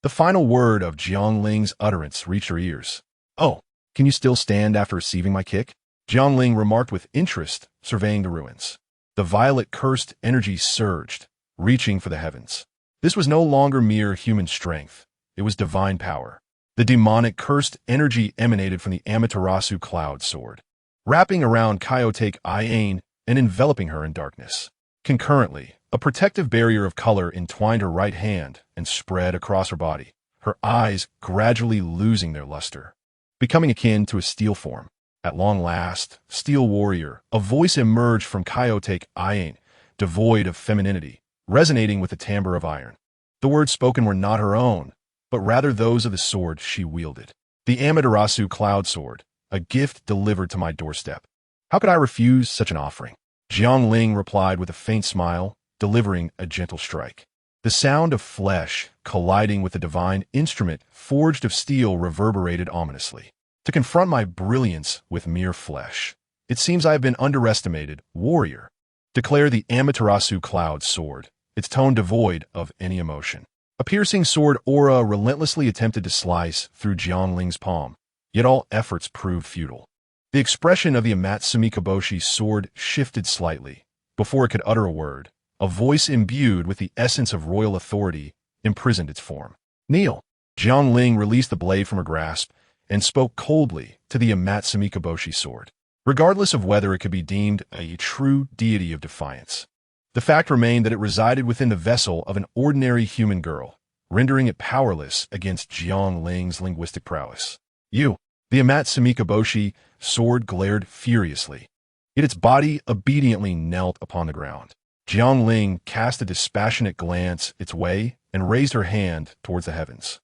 the final word of Jiang Ling's utterance reached her ears. "Oh, can you still stand after receiving my kick?" Jiang Ling remarked with interest, surveying the ruins. The violet cursed energy surged, reaching for the heavens. This was no longer mere human strength. It was divine power. The demonic cursed energy emanated from the Amaterasu Cloud Sword, wrapping around Kaiotake Iane and enveloping her in darkness. Concurrently, a protective barrier of color entwined her right hand and spread across her body, her eyes gradually losing their luster, becoming akin to a steel form. At long last, steel warrior, a voice emerged from Kaiotake Iane, devoid of femininity, resonating with the timbre of iron. The words spoken were not her own, but rather those of the sword she wielded. The Amaterasu Cloud Sword, a gift delivered to my doorstep. How could I refuse such an offering? Jiang Ling replied with a faint smile, delivering a gentle strike. The sound of flesh colliding with the divine instrument forged of steel reverberated ominously. To confront my brilliance with mere flesh. It seems I have been underestimated, warrior. Declare the Amaterasu Cloud Sword, its tone devoid of any emotion. A piercing sword aura relentlessly attempted to slice through Jiang Ling's palm, yet all efforts proved futile. The expression of the Amatsumikiboshi sword shifted slightly. Before it could utter a word, a voice imbued with the essence of royal authority imprisoned its form. "Kneel." Jiang Ling released the blade from her grasp and spoke coldly to the Amatsumikiboshi sword, regardless of whether it could be deemed a true deity of defiance. The fact remained that it resided within the vessel of an ordinary human girl, rendering it powerless against Jiang Ling's linguistic prowess. "You." The Amatsumikiboshi sword glared furiously, yet its body obediently knelt upon the ground. Jiang Ling cast a dispassionate glance its way and raised her hand towards the heavens.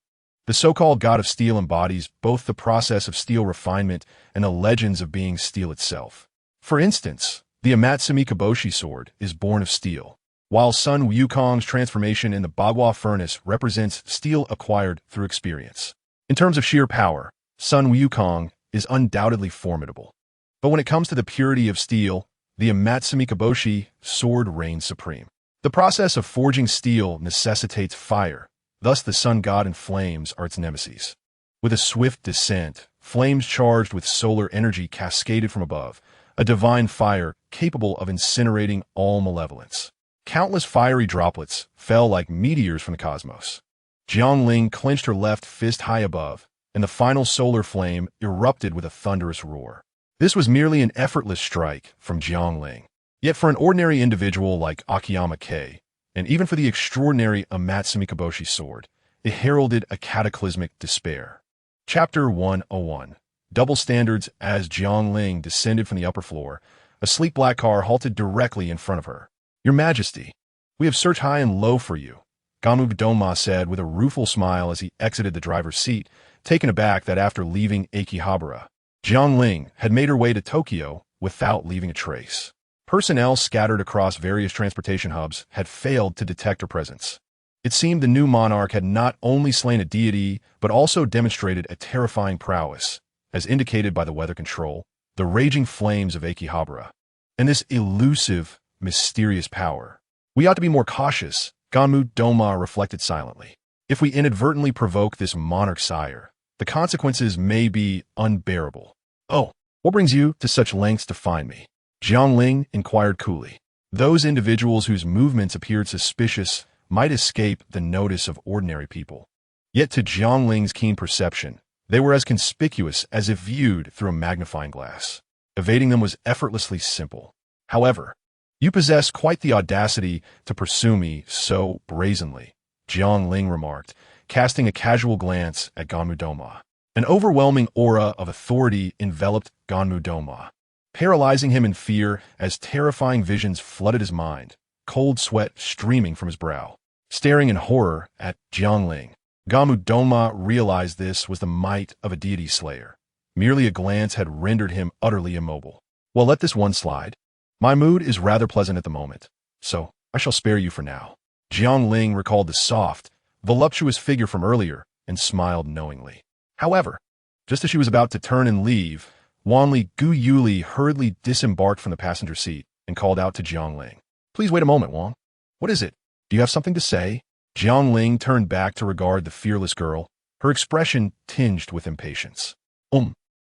The so-called God of Steel embodies both the process of steel refinement and the legends of being steel itself. For instance, the Amatsumikiboshi sword is born of steel, while Sun Wukong's transformation in the Bagua furnace represents steel acquired through experience. In terms of sheer power, Sun Wukong is undoubtedly formidable. But when it comes to the purity of steel, the Amatsumikiboshi sword reigns supreme. The process of forging steel necessitates fire. Thus, the sun god and flames are its nemesis. With a swift descent, flames charged with solar energy cascaded from above, a divine fire capable of incinerating all malevolence. Countless fiery droplets fell like meteors from the cosmos. Jiang Ling clenched her left fist high above, and the final solar flame erupted with a thunderous roar. This was merely an effortless strike from Jiang Ling. Yet for an ordinary individual like Akiyama Kei, and even for the extraordinary Amatsumi Kaboshi sword, it heralded a cataclysmic despair. Chapter 101. Double Standards. As Jiang Ling descended from the upper floor, a sleek black car halted directly in front of her. "Your Majesty, we have searched high and low for you," Ganmu Donma said with a rueful smile as he exited the driver's seat, taken aback that after leaving Akihabara, Jiang Ling had made her way to Tokyo without leaving a trace. Personnel scattered across various transportation hubs had failed to detect her presence. It seemed the new monarch had not only slain a deity, but also demonstrated a terrifying prowess, as indicated by the weather control, the raging flames of Akihabara, and this elusive, mysterious power. "We ought to be more cautious," Ganmu Donma reflected silently. "If we inadvertently provoke this monarch sire, the consequences may be unbearable." "Oh, what brings you to such lengths to find me?" Jiang Ling inquired coolly. Those individuals whose movements appeared suspicious might escape the notice of ordinary people. Yet to Jiang Ling's keen perception, they were as conspicuous as if viewed through a magnifying glass. Evading them was effortlessly simple. "However, you possess quite the audacity to pursue me so brazenly," Jiang Ling remarked, casting a casual glance at Ganmu Donma. An overwhelming aura of authority enveloped Ganmu Donma, paralyzing him in fear as terrifying visions flooded his mind, cold sweat streaming from his brow. Staring in horror at Jiang Ling, Ganmu Donma realized this was the might of a deity slayer. Merely a glance had rendered him utterly immobile. "Well, let this one slide. My mood is rather pleasant at the moment, so I shall spare you for now." Jiang Ling recalled the soft, voluptuous figure from earlier and smiled knowingly. However, just as she was about to turn and leave, Wanli Gu Yuli hurriedly disembarked from the passenger seat and called out to Jiang Ling. "Please wait a moment, Wang. What is it? Do you have something to say?" Jiang Ling turned back to regard the fearless girl, her expression tinged with impatience.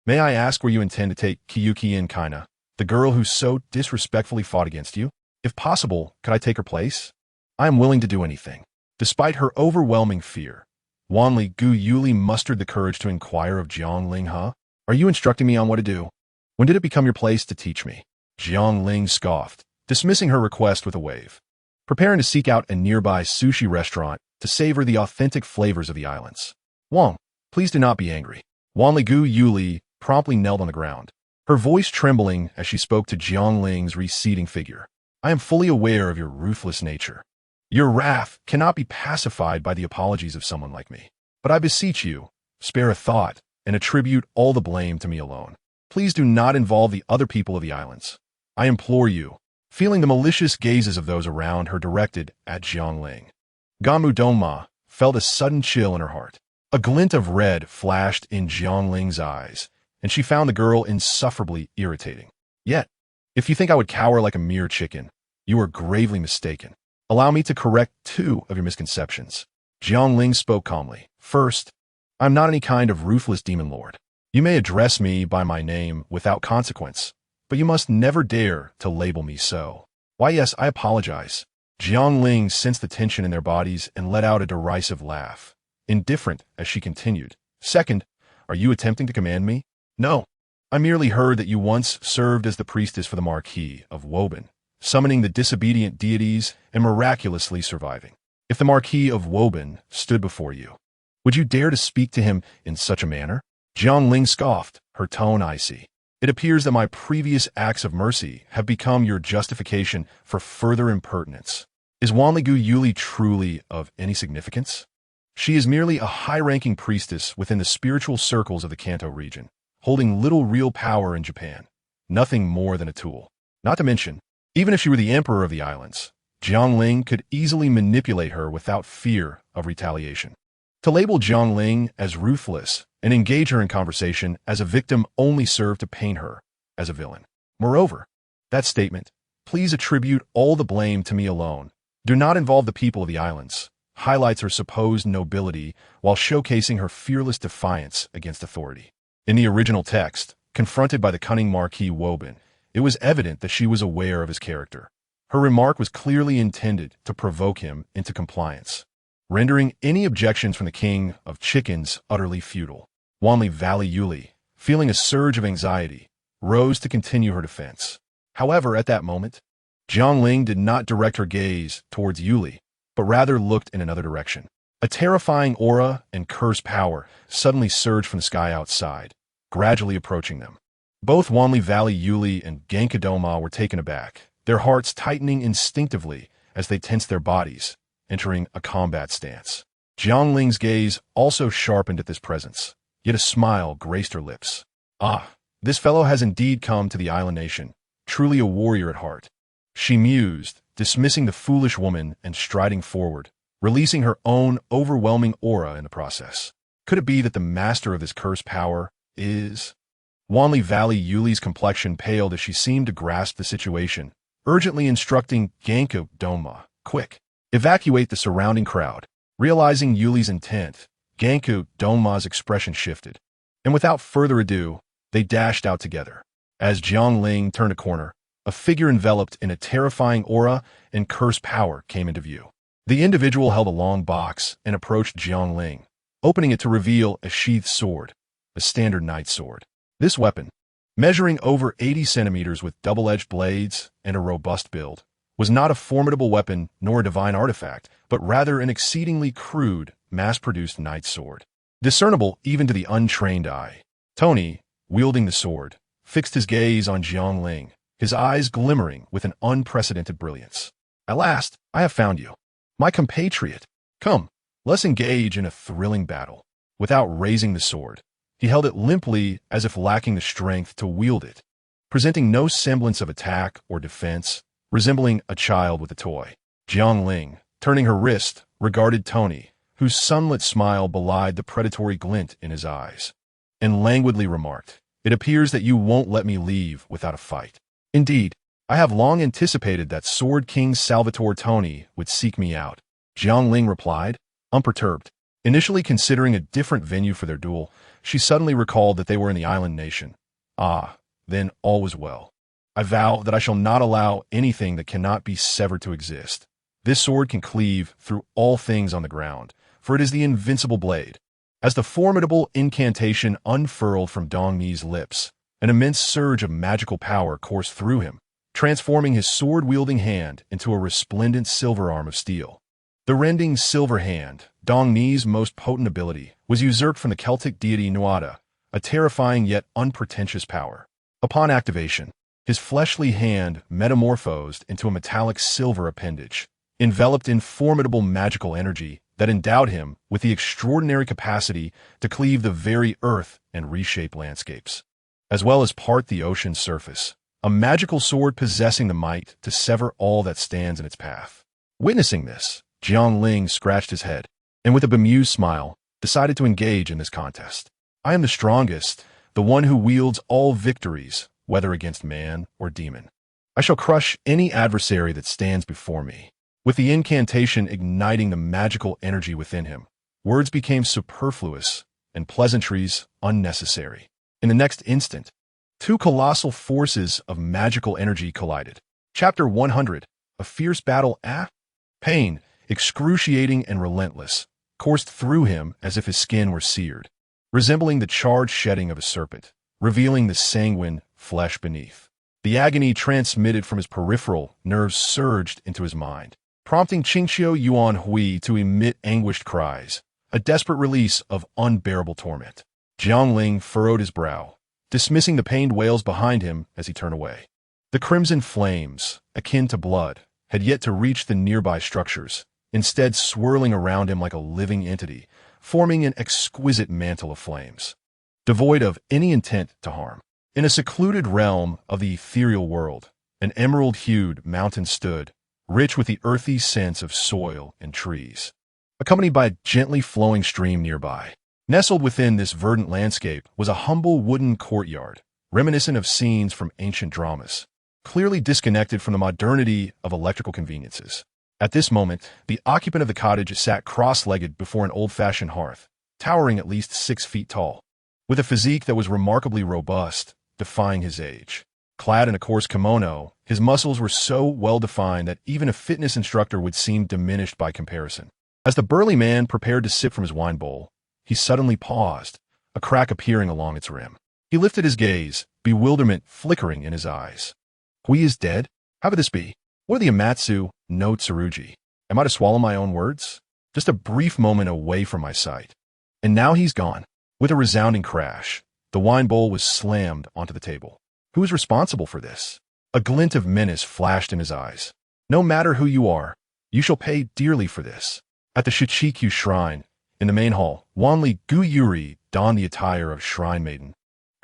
May I ask where you intend to take Kiyuki in Kaina, the girl who so disrespectfully fought against you? If possible, could I take her place? I am willing to do anything." Despite her overwhelming fear, Wanli Gu Yuli mustered the courage to inquire of Jiang Ling, "Are you instructing me on what to do? When did it become your place to teach me?" Jiang Ling scoffed, dismissing her request with a wave, preparing to seek out a nearby sushi restaurant to savor the authentic flavors of the islands. "Wang, please do not be angry." Wanli Gu Yuli promptly knelt on the ground, her voice trembling as she spoke to Jiang Ling's receding figure. "I am fully aware of your ruthless nature. Your wrath cannot be pacified by the apologies of someone like me. But I beseech you, spare a thought and attribute all the blame to me alone. Please do not involve the other people of the islands. I implore you." Feeling the malicious gazes of those around her directed at Jiang Ling, Ganmu Donma felt a sudden chill in her heart. A glint of red flashed in Jiang Ling's eyes, and she found the girl insufferably irritating. "Yet, if you think I would cower like a mere chicken, you are gravely mistaken. Allow me to correct 2 of your misconceptions." Jiang Ling spoke calmly. "First, I am not any kind of ruthless demon lord. You may address me by my name without consequence, but you must never dare to label me so." "Why, yes, I apologize." Jiang Ling sensed the tension in their bodies and let out a derisive laugh, indifferent as she continued. "Second, are you attempting to command me?" "No. I merely heard that you once served as the priestess for the Marquis of Woban, summoning the disobedient deities and miraculously surviving. If the Marquis of Woban stood before you, would you dare to speak to him in such a manner?" Jiang Ling scoffed, her tone icy. "It appears that my previous acts of mercy have become your justification for further impertinence. Is Wanli Gu Yuli truly of any significance? She is merely a high-ranking priestess within the spiritual circles of the Kanto region, holding little real power in Japan, nothing more than a tool. Not to mention, even if she were the emperor of the islands, Jiang Ling could easily manipulate her without fear of retaliation. To label Jiang Ling as ruthless and engage her in conversation as a victim only served to paint her as a villain. Moreover, that statement, "Please attribute all the blame to me alone, do not involve the people of the islands," highlights her supposed nobility while showcasing her fearless defiance against authority. In the original text, confronted by the cunning Marquis Woban, it was evident that she was aware of his character. Her remark was clearly intended to provoke him into compliance, rendering any objections from the king of chickens utterly futile. Wanli Valley Yuli, feeling a surge of anxiety, rose to continue her defense. However, at that moment, Jiang Ling did not direct her gaze towards Yuli, but rather looked in another direction. A terrifying aura and curse power suddenly surged from the sky outside, gradually approaching them. Both Wanli Valley Yuli and Genkadoma were taken aback, their hearts tightening instinctively as they tensed their bodies, entering a combat stance. Jiang Ling's gaze also sharpened at this presence, yet a smile graced her lips. Ah, this fellow has indeed come to the island nation, truly a warrior at heart. She mused, dismissing the foolish woman and striding forward, releasing her own overwhelming aura in the process. Could it be that the master of this curse power is... Wanli Valley Yuli's complexion paled as she seemed to grasp the situation, urgently instructing Genko Doma, quick, evacuate the surrounding crowd. Realizing Yuli's intent, Genko Doma's expression shifted, and without further ado, they dashed out together. As Jiang Ling turned a corner, a figure enveloped in a terrifying aura and curse power came into view. The individual held a long box and approached Jiang Ling, opening it to reveal a sheathed sword, a standard knight sword. This weapon, measuring over 80 centimeters with double-edged blades and a robust build, was not a formidable weapon nor a divine artifact, but rather an exceedingly crude, mass-produced knight sword. Discernible even to the untrained eye. Tony, wielding the sword, fixed his gaze on Jiang Ling, his eyes glimmering with an unprecedented brilliance. At last, I have found you. My compatriot, come, let's engage in a thrilling battle. Without raising the sword, he held it limply as if lacking the strength to wield it, presenting no semblance of attack or defense, resembling a child with a toy. Jiang Ling, turning her wrist, regarded Tony, whose sunlit smile belied the predatory glint in his eyes, and languidly remarked, "It appears that you won't let me leave without a fight. Indeed, I have long anticipated that Sword King Salvatore Tony would seek me out." Jiang Ling replied, unperturbed. Initially considering a different venue for their duel, she suddenly recalled that they were in the island nation. Ah, then all was well. I vow that I shall not allow anything that cannot be severed to exist. This sword can cleave through all things on the ground, for it is the invincible blade. As the formidable incantation unfurled from Dong Mi's lips, an immense surge of magical power coursed through him, transforming his sword-wielding hand into a resplendent silver arm of steel. The rending silver hand, Dong Mi's most potent ability, was usurped from the Celtic deity Nuada, a terrifying yet unpretentious power. Upon activation, his fleshly hand metamorphosed into a metallic silver appendage, enveloped in formidable magical energy that endowed him with the extraordinary capacity to cleave the very earth and reshape landscapes, as well as part the ocean's surface, a magical sword possessing the might to sever all that stands in its path. Witnessing this, Jiang Ling scratched his head, and with a bemused smile, decided to engage in this contest. I am the strongest, the one who wields all victories, whether against man or demon. I shall crush any adversary that stands before me. With the incantation igniting the magical energy within him, words became superfluous and pleasantries unnecessary. In the next instant, two colossal forces of magical energy collided. Chapter 100, A Fierce Battle. Pain, excruciating and relentless, coursed through him as if his skin were seared, resembling the charred shedding of a serpent, revealing the sanguine flesh beneath. The agony transmitted from his peripheral nerves surged into his mind, prompting Qingqiu Yuan Hui to emit anguished cries, a desperate release of unbearable torment. Jiang Ling furrowed his brow, dismissing the pained wails behind him as he turned away. The crimson flames, akin to blood, had yet to reach the nearby structures, instead swirling around him like a living entity, forming an exquisite mantle of flames, devoid of any intent to harm. In a secluded realm of the ethereal world, an emerald-hued mountain stood, rich with the earthy scents of soil and trees, accompanied by a gently flowing stream nearby. Nestled within this verdant landscape was a humble wooden courtyard, reminiscent of scenes from ancient dramas, clearly disconnected from the modernity of electrical conveniences. At this moment, the occupant of the cottage sat cross-legged before an old-fashioned hearth, towering at least 6 feet tall, with a physique that was remarkably robust, defying his age. Clad in a coarse kimono, his muscles were so well-defined that even a fitness instructor would seem diminished by comparison. As the burly man prepared to sip from his wine bowl, he suddenly paused, a crack appearing along its rim. He lifted his gaze, bewilderment flickering in his eyes. Hui is dead? How could this be? What are the Amatsu no Tsurugi? Am I to swallow my own words? Just a brief moment away from my sight. And now he's gone. With a resounding crash, the wine bowl was slammed onto the table. Who is responsible for this? A glint of menace flashed in his eyes. No matter who you are, you shall pay dearly for this. At the Shichikyu shrine, in the main hall, Wanli Guyuri donned the attire of shrine maiden,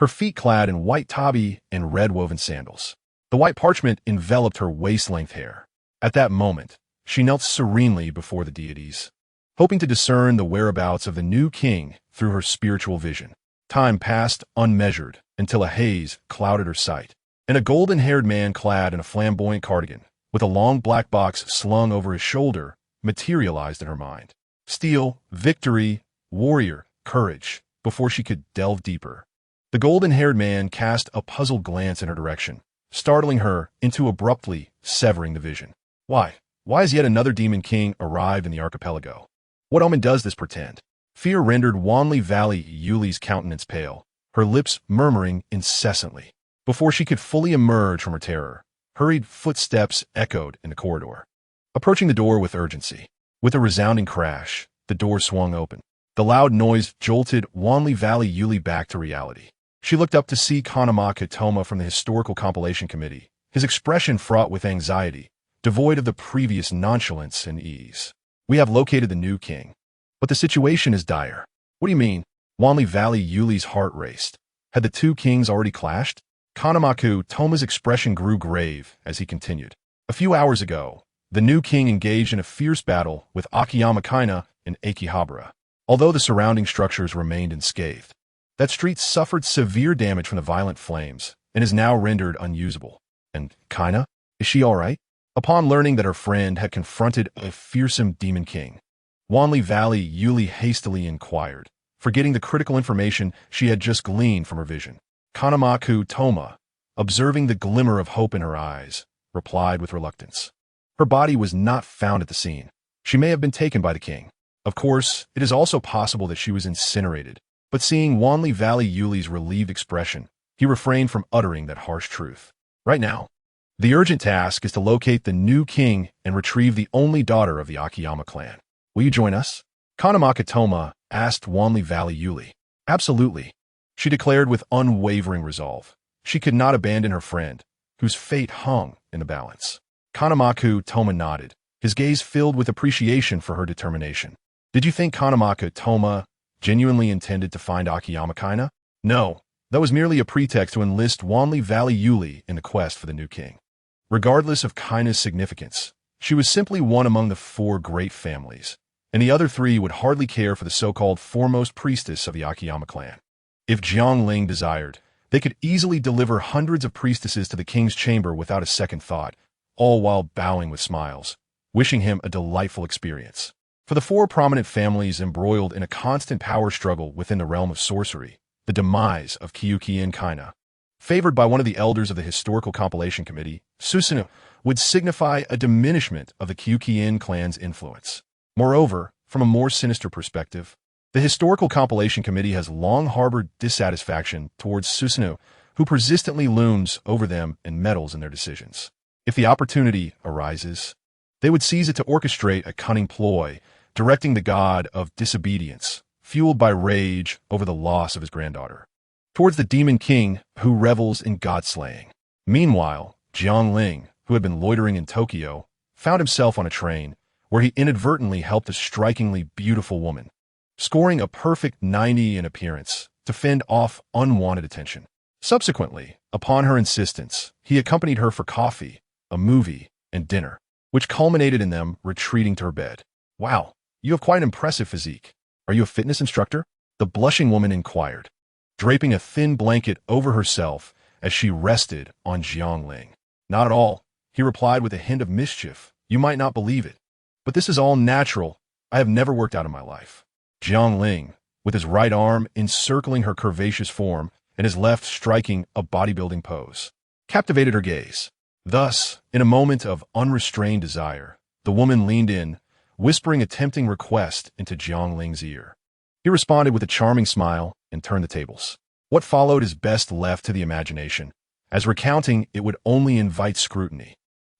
her feet clad in white tabi and red woven sandals. The white parchment enveloped her waist-length hair. At that moment, she knelt serenely before the deities, hoping to discern the whereabouts of the new king through her spiritual vision. Time passed unmeasured until a haze clouded her sight, and a golden-haired man clad in a flamboyant cardigan, with a long black box slung over his shoulder, materialized in her mind. Steel, victory, warrior, courage, before she could delve deeper. The golden-haired man cast a puzzled glance in her direction, startling her into abruptly severing the vision. Why? Why has yet another demon king arrived in the archipelago? What omen does this portend? Fear rendered Wanli Valley Yuli's countenance pale, her lips murmuring incessantly. Before she could fully emerge from her terror, hurried footsteps echoed in the corridor. Approaching the door with urgency. With a resounding crash, the door swung open. The loud noise jolted Wanli Valley Yuli back to reality. She looked up to see Kanamaka Toma from the Historical Compilation Committee, his expression fraught with anxiety, devoid of the previous nonchalance and ease. We have located the new king. But the situation is dire. What do you mean? Wanli Valley Yuli's heart raced. Had the two kings already clashed? Kanamaku Toma's expression grew grave as he continued. A few hours ago, the new king engaged in a fierce battle with Akiyama Kaina in Akihabara. Although the surrounding structures remained unscathed, that street suffered severe damage from the violent flames and is now rendered unusable. And Kaina? Is she all right? Upon learning that her friend had confronted a fearsome demon king, Wanli Valley Yuli hastily inquired, forgetting the critical information she had just gleaned from her vision. Kanamaku Toma, observing the glimmer of hope in her eyes, replied with reluctance. Her body was not found at the scene. She may have been taken by the king. Of course, it is also possible that she was incinerated, but seeing Wanli Valley Yuli's relieved expression, he refrained from uttering that harsh truth. Right now, the urgent task is to locate the new king and retrieve the only daughter of the Akiyama clan. Will you join us? Kanamaka Toma asked Wanli Valley Yuli. Absolutely, she declared with unwavering resolve. She could not abandon her friend, whose fate hung in the balance. Kanamaku Toma nodded, his gaze filled with appreciation for her determination. Did you think Kanamaka Toma genuinely intended to find Akiyama Kaina? No, that was merely a pretext to enlist Wanli Valley Yuli in the quest for the new king. Regardless of Kaina's significance, she was simply one among the four great families, and the other three would hardly care for the so-called foremost priestess of the Akiyama clan. If Jiang Ling desired, they could easily deliver hundreds of priestesses to the king's chamber without a second thought, all while bowing with smiles, wishing him a delightful experience. For the four prominent families embroiled in a constant power struggle within the realm of sorcery, the demise of Kyukiin Kaina, favored by one of the elders of the Historical Compilation Committee, Susanoo, would signify a diminishment of the Kyukiin clan's influence. Moreover, from a more sinister perspective, the Historical Compilation Committee has long harbored dissatisfaction towards Susanoo, who persistently looms over them and meddles in their decisions. If the opportunity arises, they would seize it to orchestrate a cunning ploy, directing the god of disobedience, fueled by rage over the loss of his granddaughter, towards the demon king who revels in godslaying. Meanwhile, Jiang Ling, who had been loitering in Tokyo, found himself on a train where he inadvertently helped a strikingly beautiful woman, scoring a perfect 90 in appearance to fend off unwanted attention. Subsequently, upon her insistence, he accompanied her for coffee, a movie, and dinner, which culminated in them retreating to her bed. Wow, you have quite an impressive physique. Are you a fitness instructor? The blushing woman inquired, draping a thin blanket over herself as she rested on Jiang Ling. Not at all, he replied with a hint of mischief. You might not believe it, but this is all natural. I have never worked out in my life. Jiang Ling, with his right arm encircling her curvaceous form and his left striking a bodybuilding pose, captivated her gaze. Thus, in a moment of unrestrained desire, the woman leaned in, whispering a tempting request into Jiang Ling's ear. He responded with a charming smile and turned the tables. What followed is best left to the imagination, as recounting it would only invite scrutiny.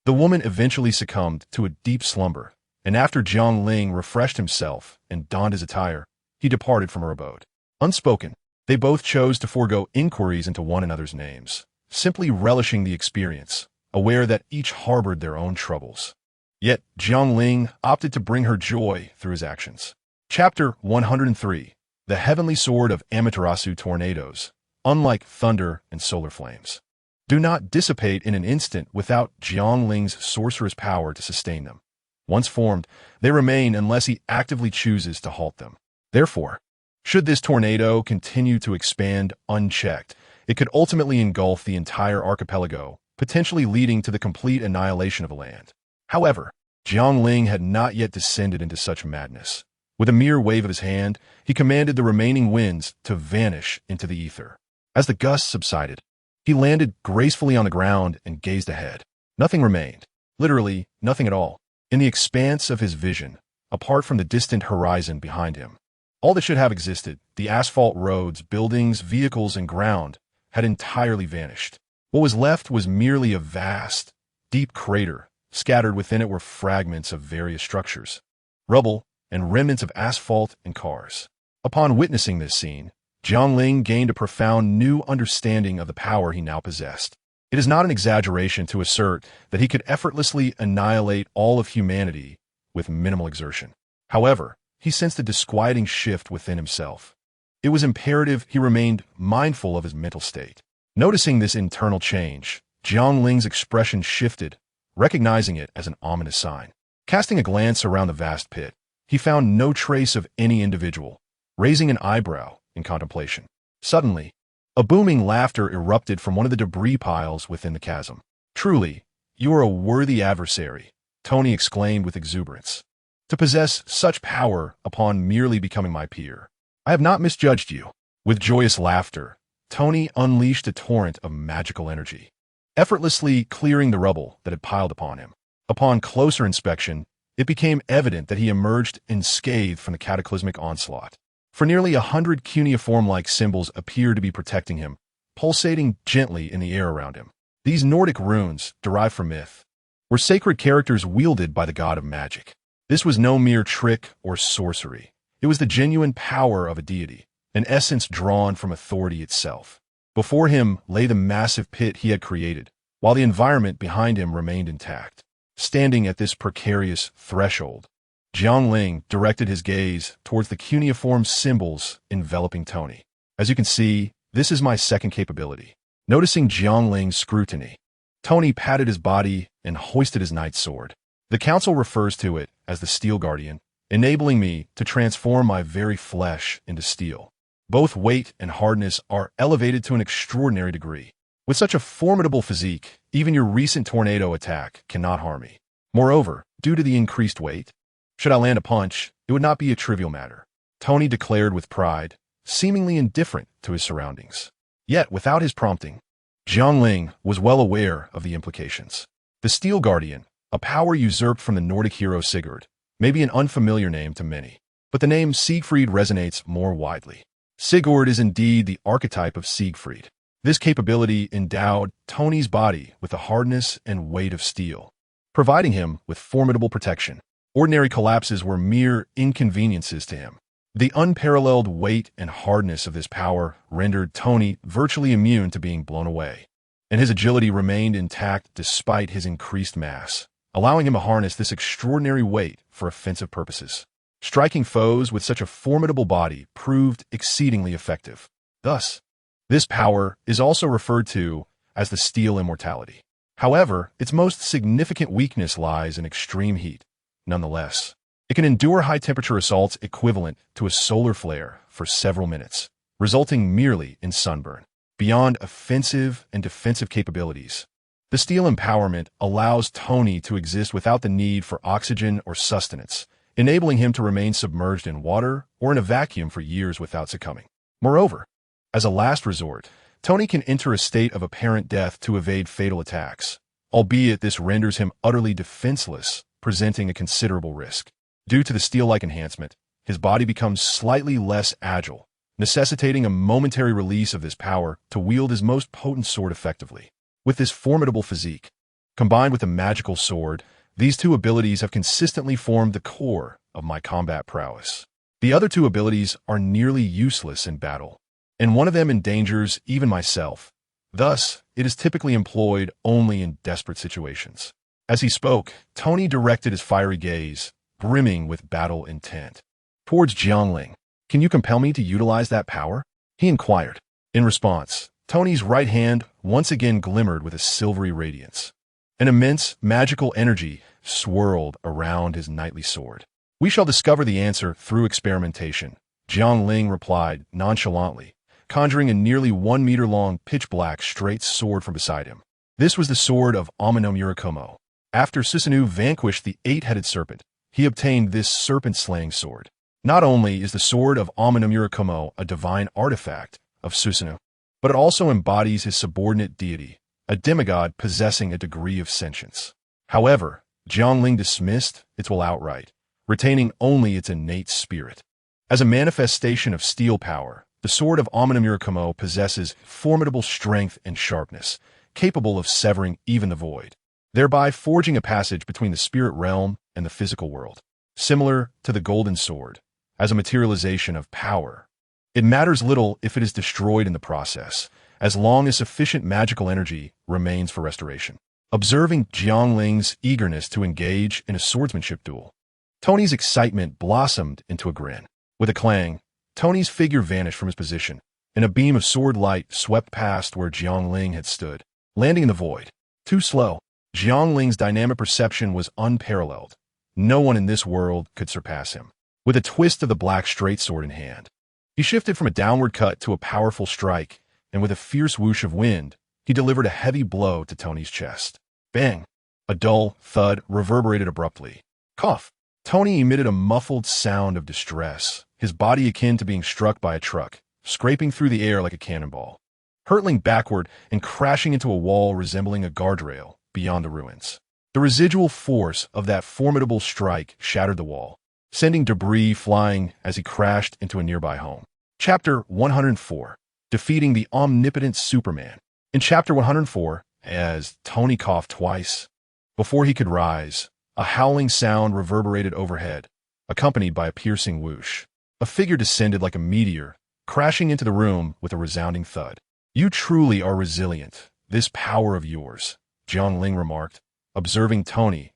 The woman eventually succumbed to a deep slumber, and after Jiang Ling refreshed himself and donned his attire, he departed from her abode. Unspoken, they both chose to forego inquiries into one another's names, simply relishing the experience, aware that each harbored their own troubles. Yet Jiang Ling opted to bring her joy through his actions. Chapter 103. The Heavenly Sword of Amaterasu Tornadoes. Unlike thunder and solar flames, do not dissipate in an instant without Jiang Ling's sorcerous power to sustain them. Once formed, they remain unless he actively chooses to halt them. Therefore, should this tornado continue to expand unchecked, it could ultimately engulf the entire archipelago, potentially leading to the complete annihilation of a land. However, Jiang Ling had not yet descended into such madness. With a mere wave of his hand, he commanded the remaining winds to vanish into the ether. As the gusts subsided, he landed gracefully on the ground and gazed ahead. Nothing remained, literally nothing at all, in the expanse of his vision, apart from the distant horizon behind him. All that should have existed, the asphalt roads, buildings, vehicles, and ground, had entirely vanished. What was left was merely a vast, deep crater. Scattered within it were fragments of various structures, rubble, and remnants of asphalt and cars. Upon witnessing this scene, Jiang Ling gained a profound new understanding of the power he now possessed. It is not an exaggeration to assert that he could effortlessly annihilate all of humanity with minimal exertion. However, he sensed a disquieting shift within himself. It was imperative he remained mindful of his mental state. Noticing this internal change, Jiang Ling's expression shifted, recognizing it as an ominous sign. Casting a glance around the vast pit, he found no trace of any individual, raising an eyebrow in contemplation. Suddenly, a booming laughter erupted from one of the debris piles within the chasm. "Truly, you are a worthy adversary," Tony exclaimed with exuberance. "To possess such power upon merely becoming my peer. I have not misjudged you." With joyous laughter, Tony unleashed a torrent of magical energy, effortlessly clearing the rubble that had piled upon him. Upon closer inspection, it became evident that he emerged unscathed from the cataclysmic onslaught. For nearly 100 cuneiform-like symbols appeared to be protecting him, pulsating gently in the air around him. These Nordic runes, derived from myth, were sacred characters wielded by the god of magic. This was no mere trick or sorcery. It was the genuine power of a deity, an essence drawn from authority itself. Before him lay the massive pit he had created, while the environment behind him remained intact. Standing at this precarious threshold, Jiang Ling directed his gaze towards the cuneiform symbols enveloping Tony. "As you can see, this is my second capability." Noticing Jiang Ling's scrutiny, Tony patted his body and hoisted his knight's sword. "The council refers to it as the Steel Guardian, enabling me to transform my very flesh into steel. Both weight and hardness are elevated to an extraordinary degree. With such a formidable physique, even your recent tornado attack cannot harm me. Moreover, due to the increased weight, should I land a punch, it would not be a trivial matter," Tony declared with pride, seemingly indifferent to his surroundings. Yet, without his prompting, Jiang Ling was well aware of the implications. The Steel Guardian, a power usurped from the Nordic hero Sigurd, may be an unfamiliar name to many, but the name Siegfried resonates more widely. Sigurd is indeed the archetype of Siegfried. This capability endowed Tony's body with the hardness and weight of steel, providing him with formidable protection. Ordinary collapses were mere inconveniences to him. The unparalleled weight and hardness of this power rendered Tony virtually immune to being blown away, and his agility remained intact despite his increased mass, allowing him to harness this extraordinary weight for offensive purposes. Striking foes with such a formidable body proved exceedingly effective. Thus, this power is also referred to as the Steel Immortality. However, its most significant weakness lies in extreme heat. Nonetheless, it can endure high-temperature assaults equivalent to a solar flare for several minutes, resulting merely in sunburn. Beyond offensive and defensive capabilities, the steel empowerment allows Tony to exist without the need for oxygen or sustenance, enabling him to remain submerged in water or in a vacuum for years without succumbing. Moreover, as a last resort, Tony can enter a state of apparent death to evade fatal attacks, albeit this renders him utterly defenseless, presenting a considerable risk. Due to the steel-like enhancement, his body becomes slightly less agile, necessitating a momentary release of this power to wield his most potent sword effectively. With this formidable physique, combined with a magical sword, these two abilities have consistently formed the core of my combat prowess. The other two abilities are nearly useless in battle, and one of them endangers even myself. Thus, it is typically employed only in desperate situations. As he spoke, Tony directed his fiery gaze, brimming with battle intent, towards Jiang Ling. "Can you compel me to utilize that power?" he inquired. In response, Tony's right hand once again glimmered with a silvery radiance. An immense magical energy swirled around his knightly sword. "We shall discover the answer through experimentation," Jiang Ling replied nonchalantly, conjuring a nearly 1 meter long pitch-black straight sword from beside him. This was the sword of Amino Murakumo. After Susanoo vanquished the 8-headed serpent, he obtained this serpent-slaying sword. Not only is the sword of Amino Murakumo a divine artifact of Susanoo, but it also embodies his subordinate deity, a demigod possessing a degree of sentience. However, Jiang Ling dismissed its will outright, retaining only its innate spirit. As a manifestation of steel power, the sword of Amino Murakumo possesses formidable strength and sharpness, capable of severing even the void, thereby forging a passage between the spirit realm and the physical world. Similar to the golden sword, as a materialization of power, it matters little if it is destroyed in the process, as long as sufficient magical energy remains for restoration. Observing Jiang Ling's eagerness to engage in a swordsmanship duel, Tony's excitement blossomed into a grin. With a clang, Tony's figure vanished from his position, and a beam of sword light swept past where Jiang Ling had stood, landing in the void. Too slow. Jiang Ling's dynamic perception was unparalleled. No one in this world could surpass him. With a twist of the black straight sword in hand, he shifted from a downward cut to a powerful strike, and with a fierce whoosh of wind, he delivered a heavy blow to Tony's chest. Bang! A dull thud reverberated abruptly. Cough! Tony emitted a muffled sound of distress, his body akin to being struck by a truck, scraping through the air like a cannonball, hurtling backward and crashing into a wall resembling a guardrail beyond the ruins. The residual force of that formidable strike shattered the wall, sending debris flying as he crashed into a nearby home. Chapter 104. Defeating the Omnipotent Superman. In Chapter 104, as Tony coughed twice before he could rise, a howling sound reverberated overhead, accompanied by a piercing whoosh. A figure descended like a meteor, crashing into the room with a resounding thud. "You truly are resilient, this power of yours," Jiang Ling remarked, observing Tony,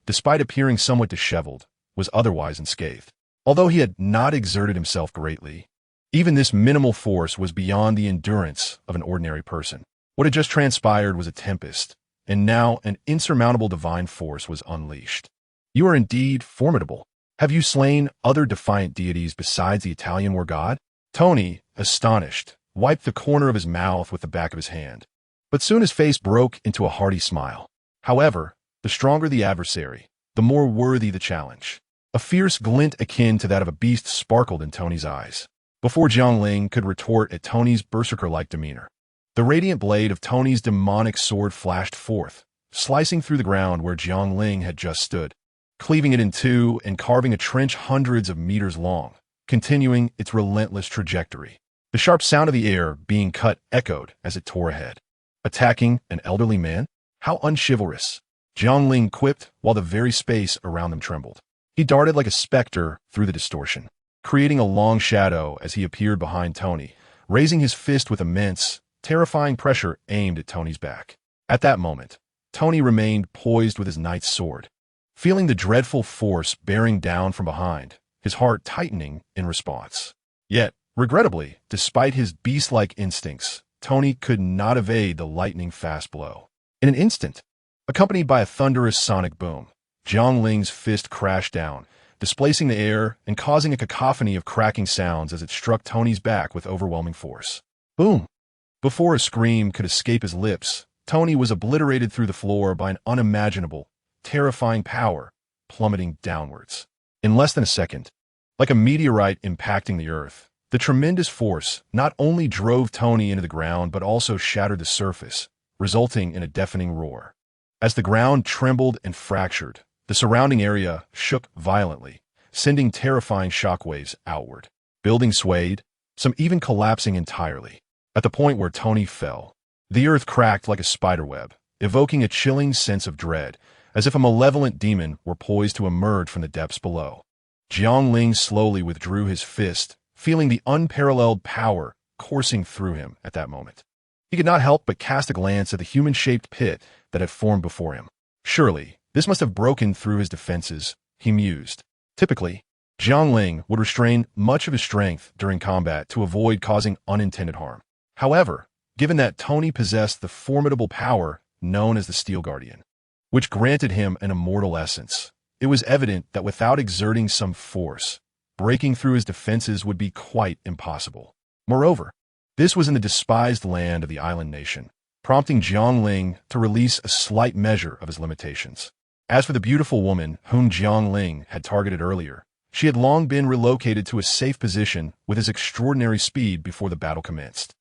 despite appearing somewhat disheveled, was otherwise unscathed. Although he had not exerted himself greatly, even this minimal force was beyond the endurance of an ordinary person. What had just transpired was a tempest, and now an insurmountable divine force was unleashed. "You are indeed formidable. Have you slain other defiant deities besides the Italian war god?" Tony, astonished, wiped the corner of his mouth with the back of his hand. But soon his face broke into a hearty smile. However, the stronger the adversary, the more worthy the challenge. A fierce glint akin to that of a beast sparkled in Tony's eyes. Before Jiang Ling could retort at Tony's berserker-like demeanor, the radiant blade of Tony's demonic sword flashed forth, slicing through the ground where Jiang Ling had just stood, cleaving it in two and carving a trench hundreds of meters long, continuing its relentless trajectory. The sharp sound of the air being cut echoed as it tore ahead. Attacking an elderly man? How unchivalrous! Jiang Ling quipped while the very space around them trembled. He darted like a specter through the distortion, creating a long shadow as he appeared behind Tony, raising his fist with immense, terrifying pressure aimed at Tony's back. At that moment, Tony remained poised with his knight's sword, feeling the dreadful force bearing down from behind, his heart tightening in response. Yet, regrettably, despite his beast-like instincts, Tony could not evade the lightning-fast blow. In an instant, accompanied by a thunderous sonic boom, Jiang Ling's fist crashed down, displacing the air and causing a cacophony of cracking sounds as it struck Tony's back with overwhelming force. Boom! Before a scream could escape his lips, Tony was obliterated through the floor by an unimaginable, terrifying power, plummeting downwards. In less than a second, like a meteorite impacting the earth, The tremendous force not only drove Tony into the ground but also shattered the surface, resulting in a deafening roar. As the ground trembled and fractured, the surrounding area shook violently, sending terrifying shockwaves outward. Buildings swayed, some even collapsing entirely. At the point where Tony fell, the earth cracked like a spiderweb, evoking a chilling sense of dread, as if a malevolent demon were poised to emerge from the depths below. Jiang Ling slowly withdrew his fist, feeling the unparalleled power coursing through him at that moment. He could not help but cast a glance at the human-shaped pit that had formed before him. Surely, this must have broken through his defenses, he mused. Typically, Jiang Ling would restrain much of his strength during combat to avoid causing unintended harm. However, given that Tony possessed the formidable power known as the Steel Guardian, which granted him an immortal essence, it was evident that without exerting some force, breaking through his defenses would be quite impossible. Moreover, this was in the despised land of the island nation, prompting Jiang Ling to release a slight measure of his limitations. As for the beautiful woman whom Jiang Ling had targeted earlier, she had long been relocated to a safe position with his extraordinary speed before the battle commenced.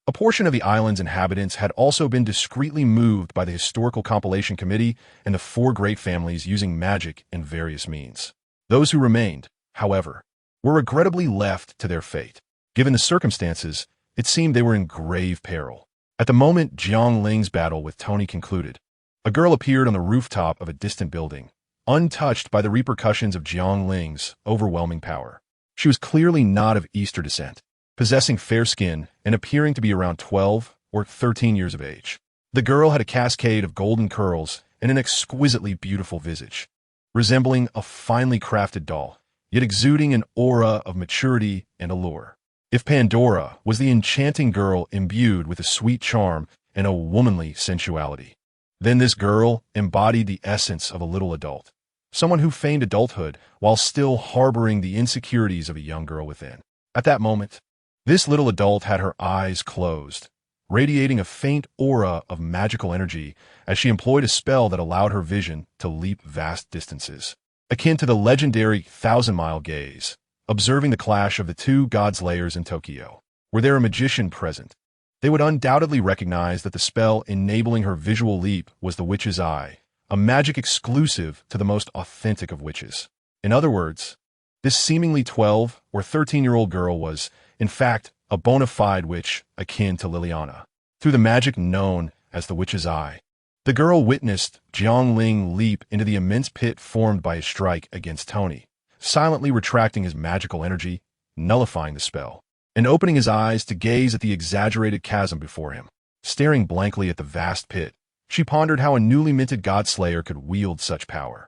A portion of the island's inhabitants had also been discreetly moved by the Historical Compilation Committee and the four great families using magic and various means. Those who remained, however, were regrettably left to their fate. Given the circumstances, it seemed they were in grave peril. At the moment Jiang Ling's battle with Tony concluded, a girl appeared on the rooftop of a distant building, untouched by the repercussions of Jiang Ling's overwhelming power. She was clearly not of Easter descent, possessing fair skin and appearing to be around 12 or 13 years of age. The girl had a cascade of golden curls and an exquisitely beautiful visage, resembling a finely crafted doll, yet exuding an aura of maturity and allure. If Pandora was the enchanting girl imbued with a sweet charm and a womanly sensuality, then this girl embodied the essence of a little adult, someone who feigned adulthood while still harboring the insecurities of a young girl within. At that moment, this little adult had her eyes closed, radiating a faint aura of magical energy as she employed a spell that allowed her vision to leap vast distances, akin to the legendary thousand-mile gaze. Observing the clash of the two Godslayers in Tokyo, were there a magician present, they would undoubtedly recognize that the spell enabling her visual leap was the witch's eye, a magic exclusive to the most authentic of witches. In other words, this seemingly 12 or 13-year-old girl was, in fact, a bona fide witch akin to Liliana. Through the magic known as the witch's eye, the girl witnessed Jiang Ling leap into the immense pit formed by his strike against Tony, silently retracting his magical energy, nullifying the spell, and opening his eyes to gaze at the exaggerated chasm before him. Staring blankly at the vast pit, she pondered how a newly minted Godslayer could wield such power.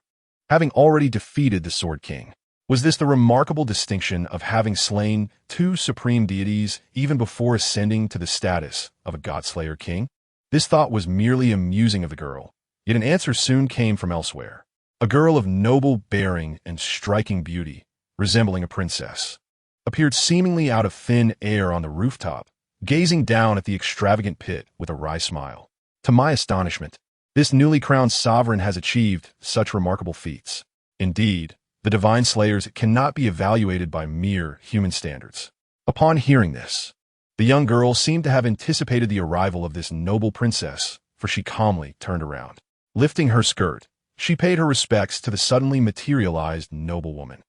Having already defeated the Sword King, was this the remarkable distinction of having slain two supreme deities even before ascending to the status of a Godslayer king? This thought was merely amusing of the girl, yet an answer soon came from elsewhere. A girl of noble bearing and striking beauty, resembling a princess, appeared seemingly out of thin air on the rooftop, gazing down at the extravagant pit with a wry smile. To my astonishment, this newly crowned sovereign has achieved such remarkable feats. Indeed, the divine slayers cannot be evaluated by mere human standards. Upon hearing this, the young girl seemed to have anticipated the arrival of this noble princess, for she calmly turned around. Lifting her skirt, she paid her respects to the suddenly materialized noblewoman.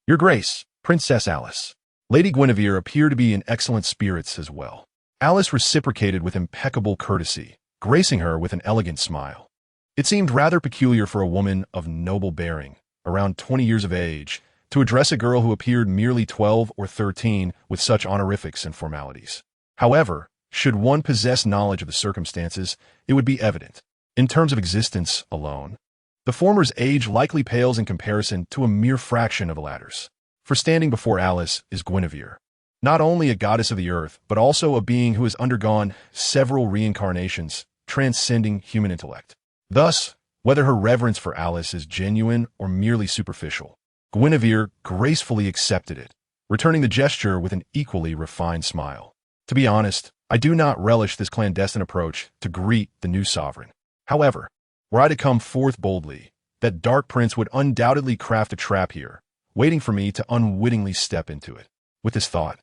Your Grace, Princess Alice. Lady Guinevere appeared to be in excellent spirits as well. Alice reciprocated with impeccable courtesy, gracing her with an elegant smile. It seemed rather peculiar for a woman of noble bearing, around 20 years of age, to address a girl who appeared merely 12 or 13 with such honorifics and formalities. However, should one possess knowledge of the circumstances, it would be evident, in terms of existence alone, the former's age likely pales in comparison to a mere fraction of the latter's. For standing before Alice is Guinevere, not only a goddess of the earth, but also a being who has undergone several reincarnations, transcending human intellect. Thus, whether her reverence for Alice is genuine or merely superficial, Guinevere gracefully accepted it, returning the gesture with an equally refined smile. To be honest, I do not relish this clandestine approach to greet the new sovereign. However, were I to come forth boldly, that dark prince would undoubtedly craft a trap here, waiting for me to unwittingly step into it. With this thought,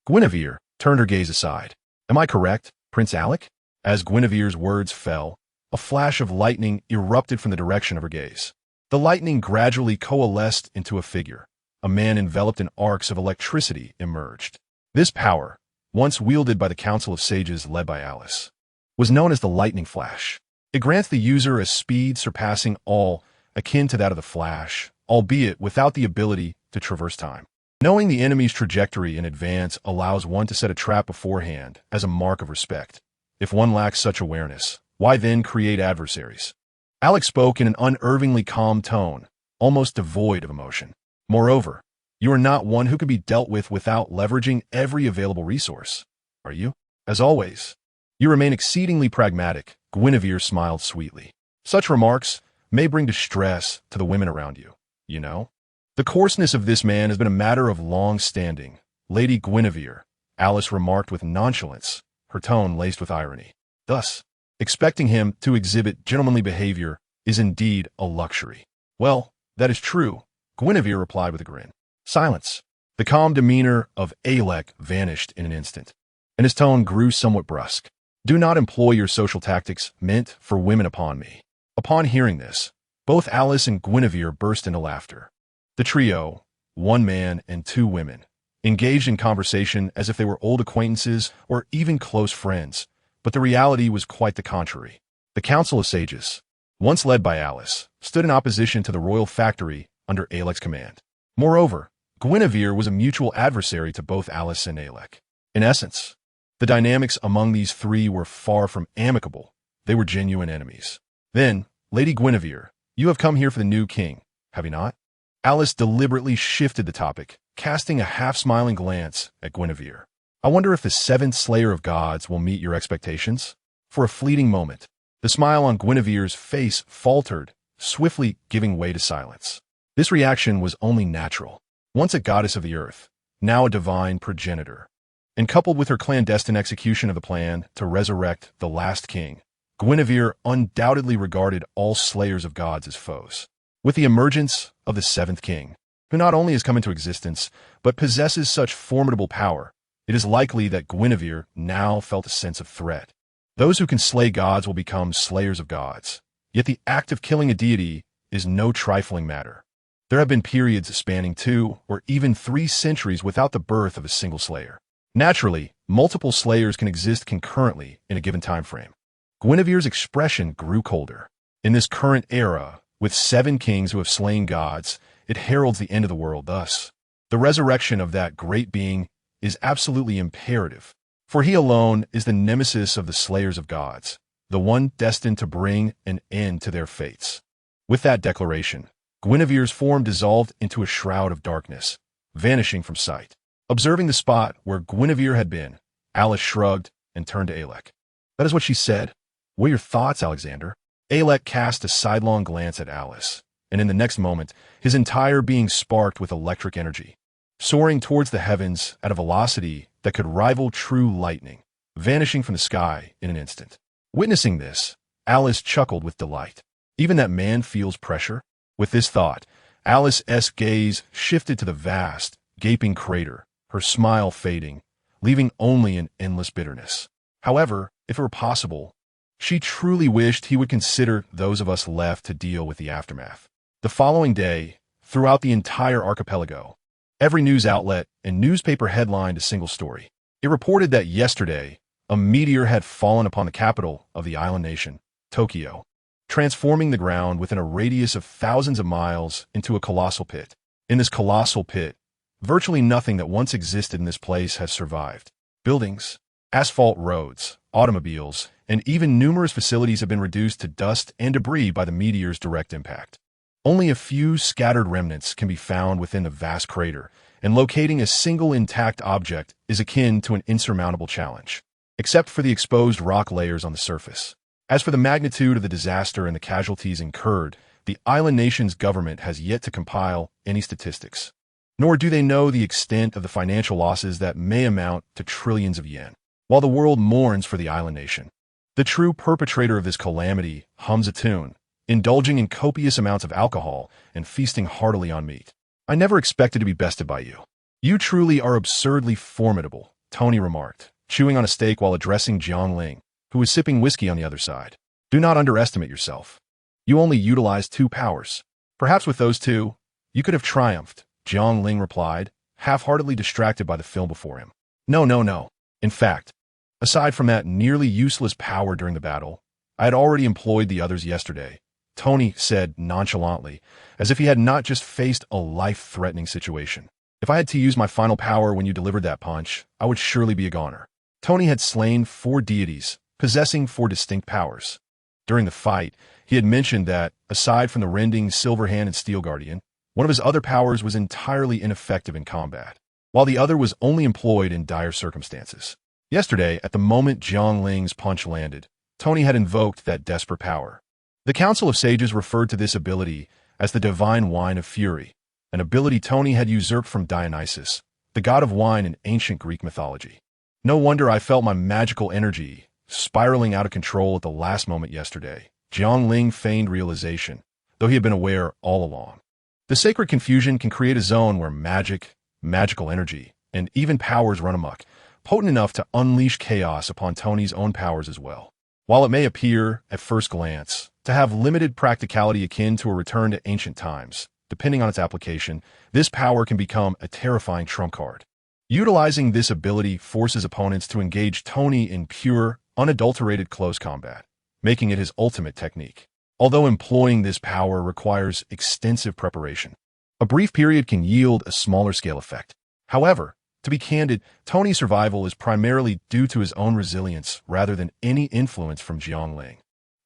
Guinevere turned her gaze aside. Am I correct, Prince Alec? As Guinevere's words fell, a flash of lightning erupted from the direction of her gaze. The lightning gradually coalesced into a figure. A man enveloped in arcs of electricity emerged. This power, once wielded by the Council of Sages led by Alice, was known as the Lightning Flash. It grants the user a speed surpassing all, akin to that of the Flash, albeit without the ability to traverse time. Knowing the enemy's trajectory in advance allows one to set a trap beforehand as a mark of respect. If one lacks such awareness, why then create adversaries? Alex spoke in an unervingly calm tone, almost devoid of emotion. Moreover, you are not one who can be dealt with without leveraging every available resource, are you? As always, you remain exceedingly pragmatic. Guinevere smiled sweetly. Such remarks may bring distress to the women around you, you know? The coarseness of this man has been a matter of long standing. Lady Guinevere, Alice remarked with nonchalance, her tone laced with irony. Thus, expecting him to exhibit gentlemanly behavior is indeed a luxury. Well, that is true, Guinevere replied with a grin. Silence. The calm demeanor of Alec vanished in an instant, and his tone grew somewhat brusque. Do not employ your social tactics meant for women upon me. Upon hearing this, both Alice and Guinevere burst into laughter. The trio, one man and two women, engaged in conversation as if they were old acquaintances or even close friends, but the reality was quite the contrary. The Council of Sages, once led by Alice, stood in opposition to the royal factory under Alec's command. Moreover, Guinevere was a mutual adversary to both Alice and Alec. In essence, the dynamics among these three were far from amicable. They were genuine enemies. Then, Lady Guinevere, you have come here for the new king, have you not? Alice deliberately shifted the topic, casting a half-smiling glance at Guinevere. I wonder if the seventh slayer of gods will meet your expectations? For a fleeting moment, the smile on Guinevere's face faltered, swiftly giving way to silence. This reaction was only natural. Once a goddess of the earth, now a divine progenitor, and coupled with her clandestine execution of the plan to resurrect the last king, Guinevere undoubtedly regarded all slayers of gods as foes. With the emergence of the seventh king, who not only has come into existence, but possesses such formidable power, it is likely that Guinevere now felt a sense of threat. Those who can slay gods will become slayers of gods. Yet the act of killing a deity is no trifling matter. There have been periods spanning 2 or even 3 centuries without the birth of a single slayer. Naturally, multiple slayers can exist concurrently in a given time frame. Guinevere's expression grew colder. In this current era, with 7 kings who have slain gods, it heralds the end of the world thus. The resurrection of that great being is absolutely imperative, for he alone is the nemesis of the slayers of gods, the one destined to bring an end to their fates. With that declaration, Guinevere's form dissolved into a shroud of darkness, vanishing from sight. Observing the spot where Guinevere had been, Alice shrugged and turned to Alec. That is what she said. What are your thoughts, Alexander? Alec cast a sidelong glance at Alice, and in the next moment, his entire being sparked with electric energy, soaring towards the heavens at a velocity that could rival true lightning, vanishing from the sky in an instant. Witnessing this, Alice chuckled with delight. Even that man feels pressure? With this thought, Alice's gaze shifted to the vast, gaping crater, her smile fading, leaving only an endless bitterness. However, if it were possible, she truly wished he would consider those of us left to deal with the aftermath. The following day, throughout the entire archipelago, every news outlet and newspaper headlined a single story. It reported that yesterday, a meteor had fallen upon the capital of the island nation, Tokyo, transforming the ground within a radius of thousands of miles into a colossal pit. In this colossal pit, virtually nothing that once existed in this place has survived. Buildings, asphalt roads, automobiles, and even numerous facilities have been reduced to dust and debris by the meteor's direct impact. Only a few scattered remnants can be found within the vast crater, and locating a single intact object is akin to an insurmountable challenge, except for the exposed rock layers on the surface. As for the magnitude of the disaster and the casualties incurred, the island nation's government has yet to compile any statistics, nor do they know the extent of the financial losses that may amount to trillions of yen. While the world mourns for the island nation, the true perpetrator of this calamity hums a tune, indulging in copious amounts of alcohol and feasting heartily on meat. I never expected to be bested by you. You truly are absurdly formidable, Tony remarked, chewing on a steak while addressing Jiang Ling, who was sipping whiskey on the other side. Do not underestimate yourself. You only utilized 2 powers. Perhaps with those 2, you could have triumphed, Jiang Ling replied, half-heartedly distracted by the film before him. No. In fact, aside from that nearly useless power during the battle, I had already employed the others yesterday, Tony said nonchalantly, as if he had not just faced a life-threatening situation. If I had to use my final power when you delivered that punch, I would surely be a goner. Tony had slain 4 deities, possessing 4 distinct powers. During the fight, he had mentioned that, aside from the rending Silver Hand and Steel Guardian, one of his other powers was entirely ineffective in combat, while the other was only employed in dire circumstances. Yesterday, at the moment Jiang Ling's punch landed, Tony had invoked that desperate power. The Council of Sages referred to this ability as the Divine Wine of Fury, an ability Tony had usurped from Dionysus, the god of wine in ancient Greek mythology. No wonder I felt my magical energy spiraling out of control at the last moment yesterday. Jiang Ling feigned realization, though he had been aware all along. The sacred confusion can create a zone where magic, magical energy, and even powers run amok, potent enough to unleash chaos upon Tony's own powers as well. While it may appear, at first glance, to have limited practicality akin to a return to ancient times, depending on its application, this power can become a terrifying trump card. Utilizing this ability forces opponents to engage Tony in pure, unadulterated close combat, making it his ultimate technique. Although employing this power requires extensive preparation, a brief period can yield a smaller scale effect. However, to be candid, Tony's survival is primarily due to his own resilience rather than any influence from Jiang Ling.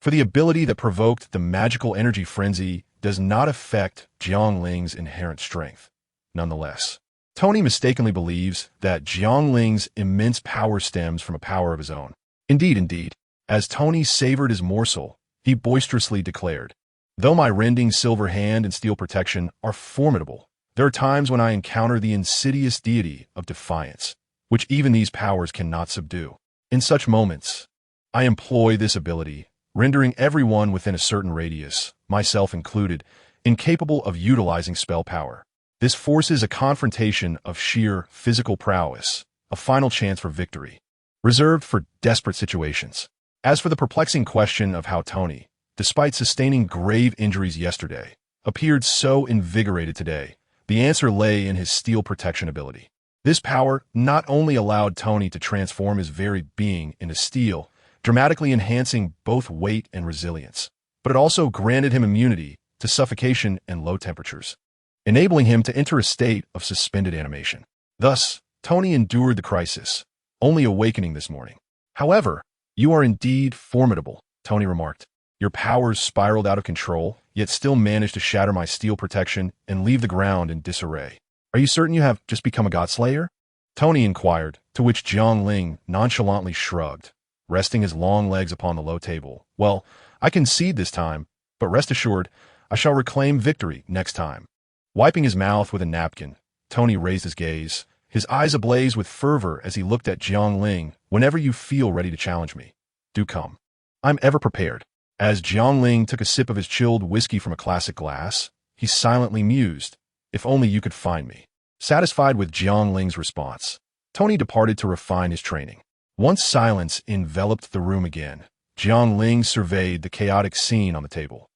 For the ability that provoked the magical energy frenzy does not affect Jiang Ling's inherent strength. Nonetheless, Tony mistakenly believes that Jiang Ling's immense power stems from a power of his own. Indeed, as Tony savored his morsel, he boisterously declared, "Though my rending Silver Hand and Steel Protection are formidable, there are times when I encounter the insidious deity of defiance, which even these powers cannot subdue. In such moments, I employ this ability, rendering everyone within a certain radius, myself included, incapable of utilizing spell power. This forces a confrontation of sheer physical prowess, a final chance for victory, reserved for desperate situations." As for the perplexing question of how Tony, despite sustaining grave injuries yesterday, appeared so invigorated today, the answer lay in his steel protection ability. This power not only allowed Tony to transform his very being into steel, dramatically enhancing both weight and resilience, but it also granted him immunity to suffocation and low temperatures, enabling him to enter a state of suspended animation. Thus, Tony endured the crisis, only awakening this morning. "However, you are indeed formidable," Tony remarked. "Your powers spiraled out of control, yet still managed to shatter my steel protection and leave the ground in disarray. Are you certain you have just become a Godslayer?" Tony inquired, to which Jiang Ling nonchalantly shrugged, resting his long legs upon the low table. "Well, I concede this time, but rest assured, I shall reclaim victory next time." Wiping his mouth with a napkin, Tony raised his gaze, his eyes ablaze with fervor as he looked at Jiang Ling. "Whenever you feel ready to challenge me, do come. I'm ever prepared." As Jiang Ling took a sip of his chilled whiskey from a classic glass, he silently mused, "If only you could find me." Satisfied with Jiang Ling's response, Tony departed to refine his training. Once silence enveloped the room again, Jiang Ling surveyed the chaotic scene on the table,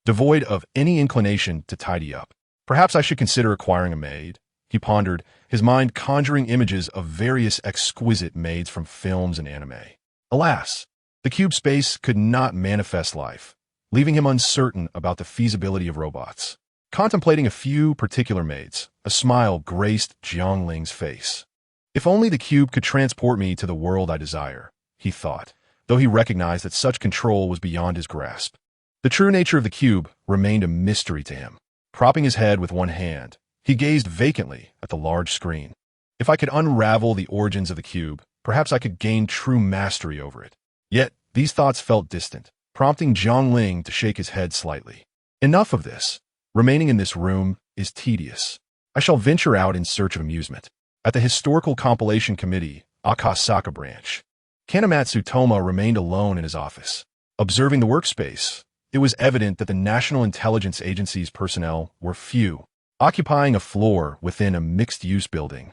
devoid of any inclination to tidy up. "Perhaps I should consider acquiring a maid," he pondered, his mind conjuring images of various exquisite maids from films and anime. Alas, the cube space could not manifest life, leaving him uncertain about the feasibility of robots. Contemplating a few particular maids, a smile graced Jiang Ling's face. "If only the cube could transport me to the world I desire," he thought, though he recognized that such control was beyond his grasp. The true nature of the cube remained a mystery to him. Propping his head with one hand, he gazed vacantly at the large screen. If I could unravel the origins of the cube, perhaps I could gain true mastery over it. Yet, these thoughts felt distant, prompting Jiang Ling to shake his head slightly. "Enough of this. Remaining in this room is tedious. I shall venture out in search of amusement." At the Historical Compilation Committee, Akasaka branch, Kanematsu Toma remained alone in his office. Observing the workspace, it was evident that the National Intelligence Agency's personnel were few, occupying a floor within a mixed-use building.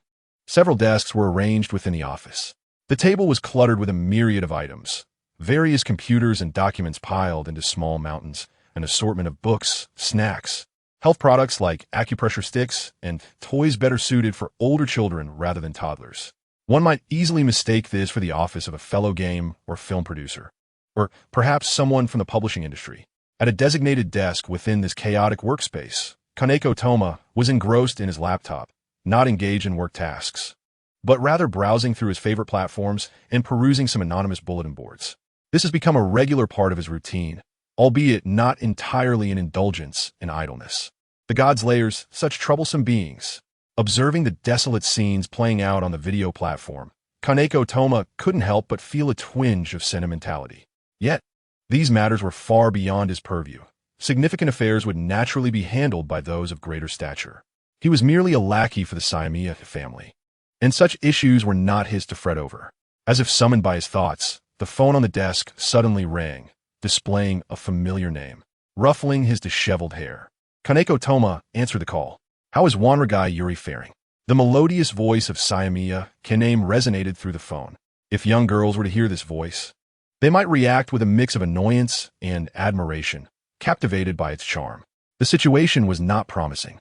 Several desks were arranged within the office. The table was cluttered with a myriad of items, various computers and documents piled into small mountains, an assortment of books, snacks, health products like acupressure sticks, and toys better suited for older children rather than toddlers. One might easily mistake this for the office of a fellow game or film producer, or perhaps someone from the publishing industry. At a designated desk within this chaotic workspace, Kaneko Toma was engrossed in his laptop, not engaged in work tasks, but rather browsing through his favorite platforms and perusing some anonymous bulletin boards. This has become a regular part of his routine, albeit not entirely an indulgence in idleness. The Godslayers, such troublesome beings. Observing the desolate scenes playing out on the video platform, Kaneko Toma couldn't help but feel a twinge of sentimentality. Yet, these matters were far beyond his purview. Significant affairs would naturally be handled by those of greater stature. He was merely a lackey for the Sayamiya family, and such issues were not his to fret over. As if summoned by his thoughts, the phone on the desk suddenly rang, displaying a familiar name. Ruffling his disheveled hair, Kaneko Toma answered the call. "How is Wanragai Yuri faring?" The melodious voice of Sayamiya Kaname resonated through the phone. If young girls were to hear this voice, they might react with a mix of annoyance and admiration, captivated by its charm. The situation was not promising.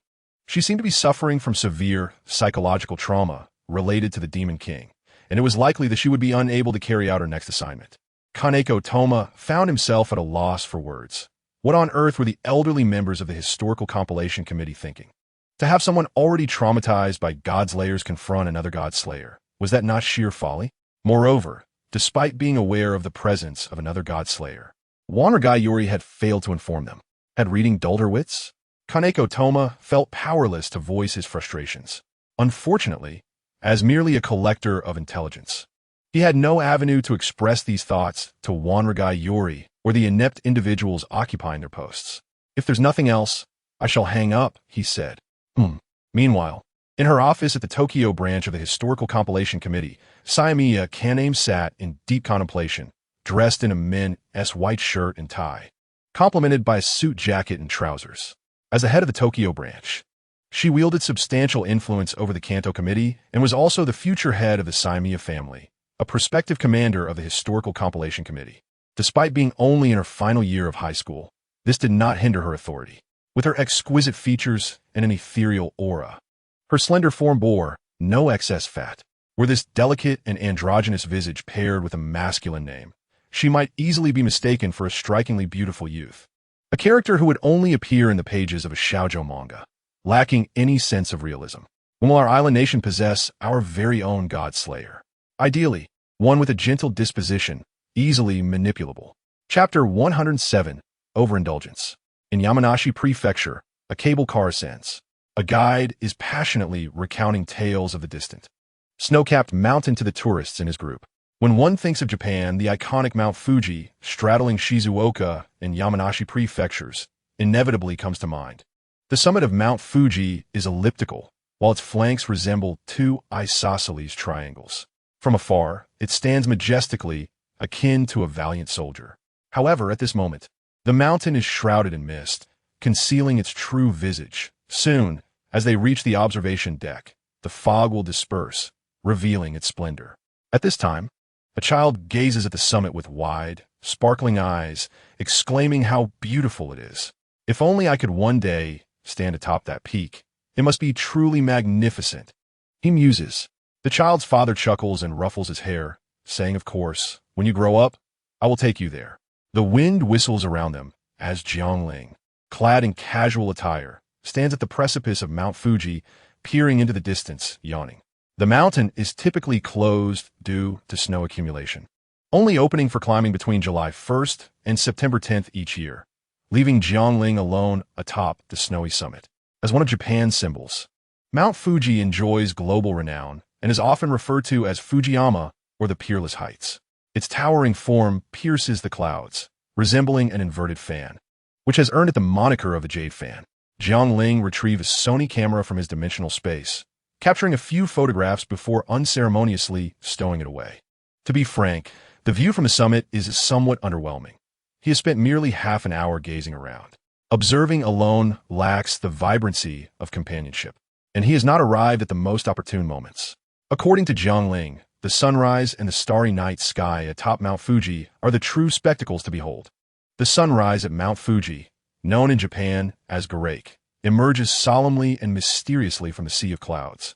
She seemed to be suffering from severe psychological trauma related to the Demon King, and it was likely that she would be unable to carry out her next assignment. Kaneko Toma found himself at a loss for words. What on earth were the elderly members of the Historical Compilation Committee thinking? To have someone already traumatized by Godslayers confront another Godslayer, was that not sheer folly? Moreover, despite being aware of the presence of another Godslayer, Wanragai Yuri had failed to inform them. Had reading dulled her wits? Kaneko Toma felt powerless to voice his frustrations. Unfortunately, as merely a collector of intelligence, he had no avenue to express these thoughts to Wanragai Yuri or the inept individuals occupying their posts. "If there's nothing else, I shall hang up," he said. Meanwhile, in her office at the Tokyo branch of the Historical Compilation Committee, Sayamiya Kaname sat in deep contemplation, dressed in a men's white shirt and tie, complemented by a suit jacket and trousers. As the head of the Tokyo branch, she wielded substantial influence over the Kanto Committee and was also the future head of the Sayamiya family, a prospective commander of the Historical Compilation Committee. Despite being only in her final year of high school, this did not hinder her authority. With her exquisite features and an ethereal aura, her slender form bore no excess fat. Were this delicate and androgynous visage paired with a masculine name, she might easily be mistaken for a strikingly beautiful youth, a character who would only appear in the pages of a shoujo manga, lacking any sense of realism. When will our island nation possess our very own Godslayer? Ideally, one with a gentle disposition, easily manipulable. Chapter 107, Overindulgence. In Yamanashi Prefecture, a cable car ascends. A guide is passionately recounting tales of the distant, snow-capped mountain to the tourists in his group. When one thinks of Japan, the iconic Mount Fuji, straddling Shizuoka and Yamanashi prefectures, inevitably comes to mind. The summit of Mount Fuji is elliptical, while its flanks resemble two isosceles triangles. From afar, it stands majestically, akin to a valiant soldier. However, at this moment, the mountain is shrouded in mist, concealing its true visage. Soon, as they reach the observation deck, the fog will disperse, revealing its splendor. At this time, a child gazes at the summit with wide, sparkling eyes, exclaiming how beautiful it is. If only I could one day stand atop that peak. It must be truly magnificent. He muses. The child's father chuckles and ruffles his hair, saying, "Of course, when you grow up, I will take you there." The wind whistles around them as Jiang Ling, clad in casual attire, stands at the precipice of Mount Fuji, peering into the distance, yawning. The mountain is typically closed due to snow accumulation, only opening for climbing between July 1st and September 10th each year, leaving Jiang Ling alone atop the snowy summit. As one of Japan's symbols, Mount Fuji enjoys global renown and is often referred to as Fujiyama or the Peerless Heights. Its towering form pierces the clouds, resembling an inverted fan, which has earned it the moniker of the Jade Fan. Jiang Ling retrieves a Sony camera from his dimensional space, capturing a few photographs before unceremoniously stowing it away. To be frank, the view from the summit is somewhat underwhelming. He has spent merely half an hour gazing around. Observing alone lacks the vibrancy of companionship, and he has not arrived at the most opportune moments. According to Jiang Ling, the sunrise and the starry night sky atop Mount Fuji are the true spectacles to behold. The sunrise at Mount Fuji, known in Japan as Garake, emerges solemnly and mysteriously from the sea of clouds,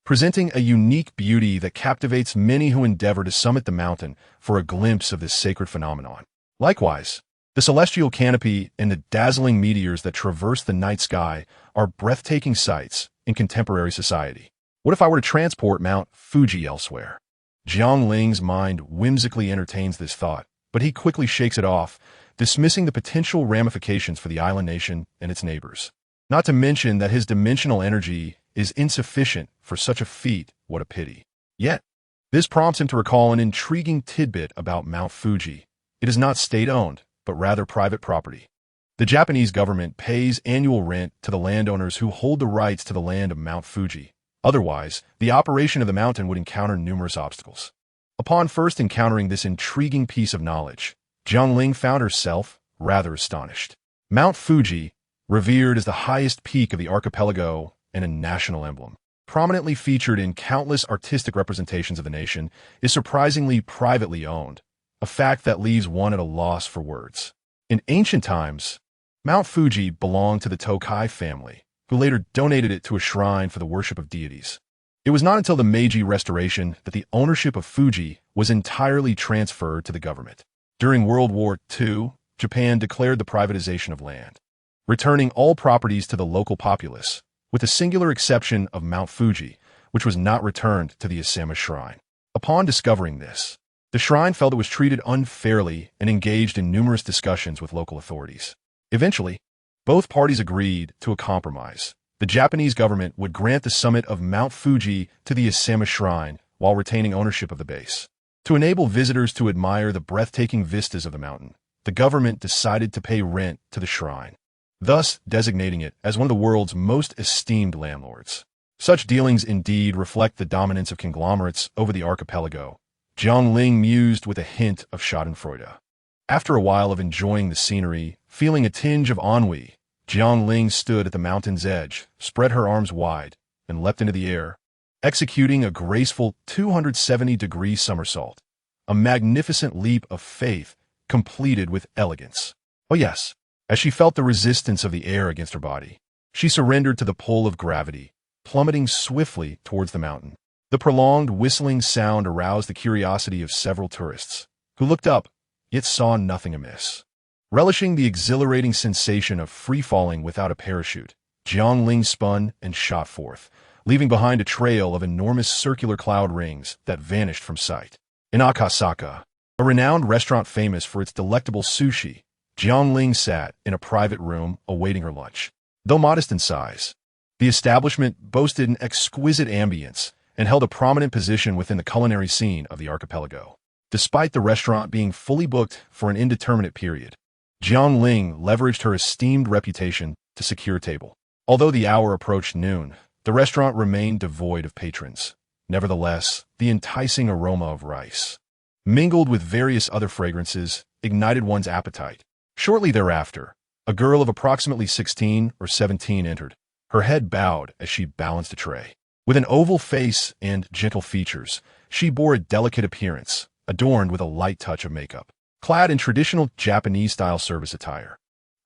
presenting a unique beauty that captivates many who endeavor to summit the mountain for a glimpse of this sacred phenomenon. Likewise, the celestial canopy and the dazzling meteors that traverse the night sky are breathtaking sights in contemporary society. What if I were to transport Mount Fuji elsewhere? Jiang Ling's mind whimsically entertains this thought, but he quickly shakes it off, dismissing the potential ramifications for the island nation and its neighbors. Not to mention that his dimensional energy is insufficient for such a feat. What a pity. Yet, this prompts him to recall an intriguing tidbit about Mount Fuji. It is not state-owned, but rather private property. The Japanese government pays annual rent to the landowners who hold the rights to the land of Mount Fuji. Otherwise, the operation of the mountain would encounter numerous obstacles. Upon first encountering this intriguing piece of knowledge, Jiang Ling found herself rather astonished. Mount Fuji, revered as the highest peak of the archipelago and a national emblem, prominently featured in countless artistic representations of the nation, is surprisingly privately owned, a fact that leaves one at a loss for words. In ancient times, Mount Fuji belonged to the Tokai family, who later donated it to a shrine for the worship of deities. It was not until the Meiji Restoration that the ownership of Fuji was entirely transferred to the government. During World War II, Japan declared the privatization of land, returning all properties to the local populace, with the singular exception of Mount Fuji, which was not returned to the Asama Shrine. Upon discovering this, the shrine felt it was treated unfairly and engaged in numerous discussions with local authorities. Eventually, both parties agreed to a compromise. The Japanese government would grant the summit of Mount Fuji to the Asama Shrine while retaining ownership of the base. To enable visitors to admire the breathtaking vistas of the mountain, the government decided to pay rent to the shrine, thus designating it as one of the world's most esteemed landlords. Such dealings indeed reflect the dominance of conglomerates over the archipelago. Jiang Ling mused with a hint of schadenfreude. After a while of enjoying the scenery, feeling a tinge of ennui, Jiang Ling stood at the mountain's edge, spread her arms wide, and leapt into the air, executing a graceful 270-degree somersault, a magnificent leap of faith completed with elegance. Oh yes, as she felt the resistance of the air against her body, she surrendered to the pull of gravity, plummeting swiftly towards the mountain. The prolonged whistling sound aroused the curiosity of several tourists, who looked up, yet saw nothing amiss. Relishing the exhilarating sensation of free-falling without a parachute, Jiang Ling spun and shot forth, leaving behind a trail of enormous circular cloud rings that vanished from sight. In Akasaka, a renowned restaurant famous for its delectable sushi, Jiang Ling sat in a private room awaiting her lunch. Though modest in size, the establishment boasted an exquisite ambience and held a prominent position within the culinary scene of the archipelago. Despite the restaurant being fully booked for an indeterminate period, Jiang Ling leveraged her esteemed reputation to secure a table. Although the hour approached noon, the restaurant remained devoid of patrons. Nevertheless, the enticing aroma of rice, mingled with various other fragrances, ignited one's appetite. Shortly thereafter, a girl of approximately 16 or 17 entered, her head bowed as she balanced a tray. With an oval face and gentle features, she bore a delicate appearance, adorned with a light touch of makeup. Clad in traditional Japanese-style service attire,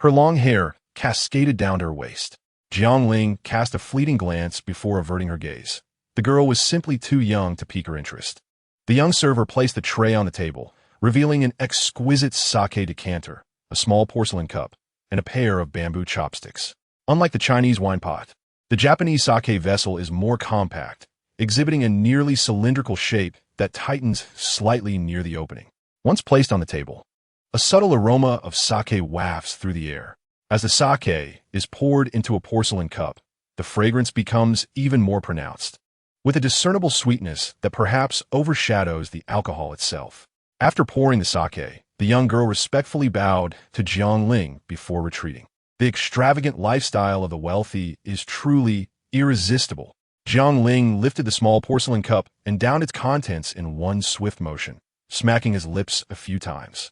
her long hair cascaded down to her waist. Jiang Ling cast a fleeting glance before averting her gaze. The girl was simply too young to pique her interest. The young server placed the tray on the table, revealing an exquisite sake decanter, a small porcelain cup, and a pair of bamboo chopsticks. Unlike the Chinese wine pot, the Japanese sake vessel is more compact, exhibiting a nearly cylindrical shape that tightens slightly near the opening. Once placed on the table, a subtle aroma of sake wafts through the air. As the sake is poured into a porcelain cup, the fragrance becomes even more pronounced, with a discernible sweetness that perhaps overshadows the alcohol itself. After pouring the sake, the young girl respectfully bowed to Jiang Ling before retreating. The extravagant lifestyle of the wealthy is truly irresistible. Jiang Ling lifted the small porcelain cup and downed its contents in one swift motion, smacking his lips a few times.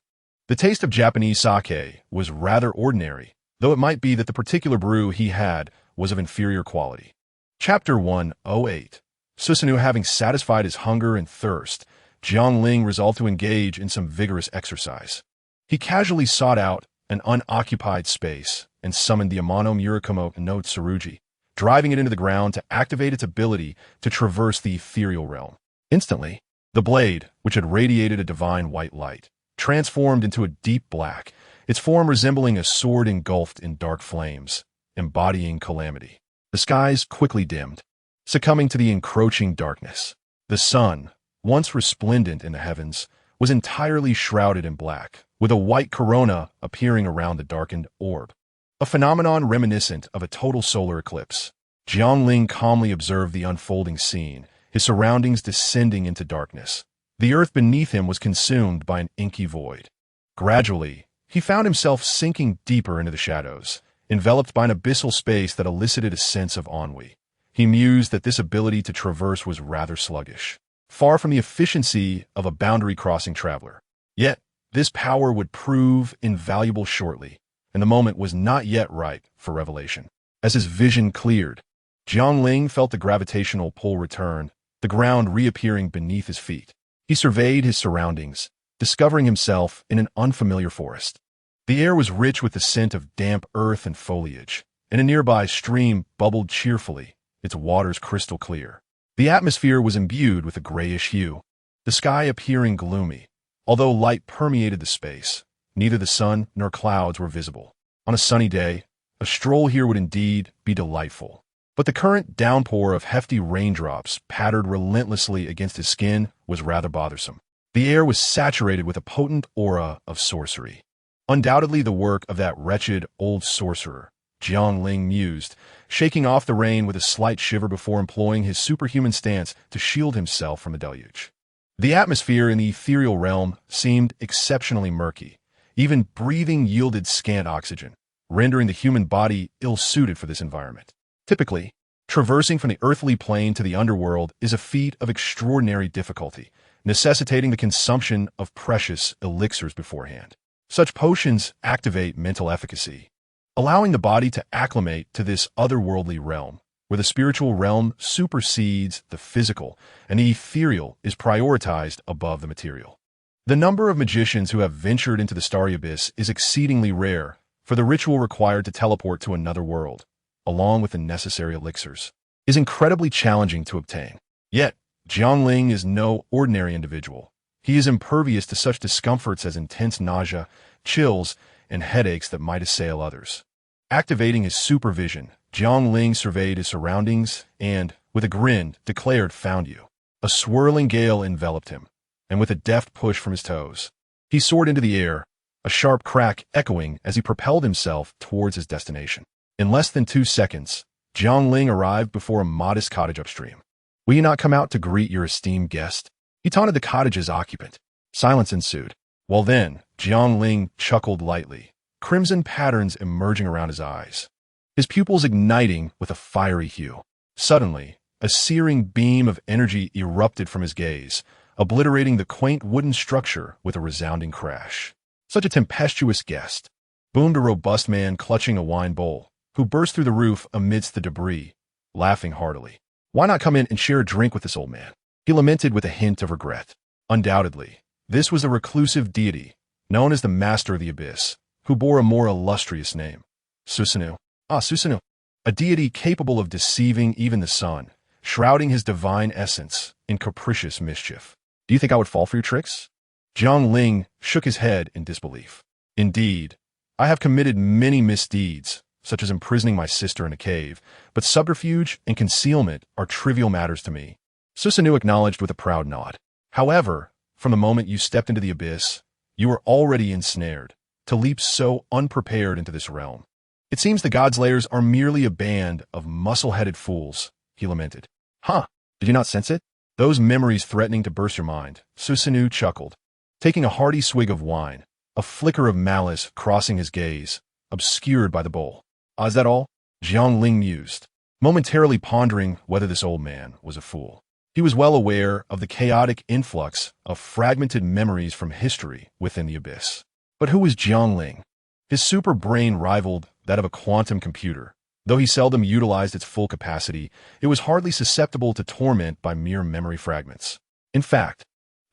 The taste of Japanese sake was rather ordinary, though it might be that the particular brew he had was of inferior quality. Chapter 108. Susanoo having satisfied his hunger and thirst, Jiang Ling resolved to engage in some vigorous exercise. He casually sought out an unoccupied space and summoned the Amano Murakumo no Tsurugi, driving it into the ground to activate its ability to traverse the ethereal realm. Instantly, the blade, which had radiated a divine white light, transformed into a deep black, its form resembling a sword engulfed in dark flames, embodying calamity. The skies quickly dimmed, succumbing to the encroaching darkness. The sun, once resplendent in the heavens, was entirely shrouded in black, with a white corona appearing around the darkened orb. A phenomenon reminiscent of a total solar eclipse. Jiang Ling calmly observed the unfolding scene, his surroundings descending into darkness. The earth beneath him was consumed by an inky void. Gradually, he found himself sinking deeper into the shadows, enveloped by an abyssal space that elicited a sense of ennui. He mused that this ability to traverse was rather sluggish, far from the efficiency of a boundary-crossing traveler. Yet, this power would prove invaluable shortly, and the moment was not yet ripe for revelation. As his vision cleared, Jiang Ling felt the gravitational pull return, the ground reappearing beneath his feet. He surveyed his surroundings, discovering himself in an unfamiliar forest. The air was rich with the scent of damp earth and foliage, and a nearby stream bubbled cheerfully, its waters crystal clear. The atmosphere was imbued with a grayish hue, the sky appearing gloomy. Although light permeated the space, neither the sun nor clouds were visible. On a sunny day, a stroll here would indeed be delightful. But the current downpour of hefty raindrops pattered relentlessly against his skin was rather bothersome. The air was saturated with a potent aura of sorcery. Undoubtedly the work of that wretched old sorcerer, Jiang Ling mused, shaking off the rain with a slight shiver before employing his superhuman stance to shield himself from the deluge. The atmosphere in the ethereal realm seemed exceptionally murky. Even breathing yielded scant oxygen, rendering the human body ill-suited for this environment. Typically, traversing from the earthly plane to the underworld is a feat of extraordinary difficulty, necessitating the consumption of precious elixirs beforehand. Such potions activate mental efficacy, allowing the body to acclimate to this otherworldly realm, where the spiritual realm supersedes the physical and the ethereal is prioritized above the material. The number of magicians who have ventured into the starry abyss is exceedingly rare, for the ritual required to teleport to another world, along with the necessary elixirs, is incredibly challenging to obtain. Yet, Jiang Ling is no ordinary individual. He is impervious to such discomforts as intense nausea, chills, and headaches that might assail others. Activating his supervision, Jiang Ling surveyed his surroundings and, with a grin, declared, "Found you." A swirling gale enveloped him, and with a deft push from his toes, he soared into the air, a sharp crack echoing as he propelled himself towards his destination. In less than 2 seconds, Jiang Ling arrived before a modest cottage upstream. "Will you not come out to greet your esteemed guest?" he taunted the cottage's occupant. Silence ensued. Well then, Jiang Ling chuckled lightly, crimson patterns emerging around his eyes, his pupils igniting with a fiery hue. Suddenly, a searing beam of energy erupted from his gaze, obliterating the quaint wooden structure with a resounding crash. Such a tempestuous guest, boomed a robust man clutching a wine bowl, who burst through the roof amidst the debris, laughing heartily. "Why not come in and share a drink with this old man?" he lamented with a hint of regret. Undoubtedly, this was a reclusive deity, known as the Master of the Abyss, who bore a more illustrious name. Susanoo. Susanoo. A deity capable of deceiving even the sun, shrouding his divine essence in capricious mischief. "Do you think I would fall for your tricks?" Jiang Ling shook his head in disbelief. "Indeed, I have committed many misdeeds, such as imprisoning my sister in a cave, but subterfuge and concealment are trivial matters to me." Susanoo acknowledged with a proud nod. "However, from the moment you stepped into the abyss, you were already ensnared, to leap so unprepared into this realm. It seems the Godslayers are merely a band of muscle-headed fools," he lamented. "Huh, did you not sense it? Those memories threatening to burst your mind," Susanoo chuckled, taking a hearty swig of wine, a flicker of malice crossing his gaze, obscured by the bowl. "Is that all?" Jiang Ling mused, momentarily pondering whether this old man was a fool. He was well aware of the chaotic influx of fragmented memories from history within the abyss. But who was Jiang Ling? His super brain rivaled that of a quantum computer, Though he seldom utilized its full capacity, it was hardly susceptible to torment by mere memory fragments. In fact,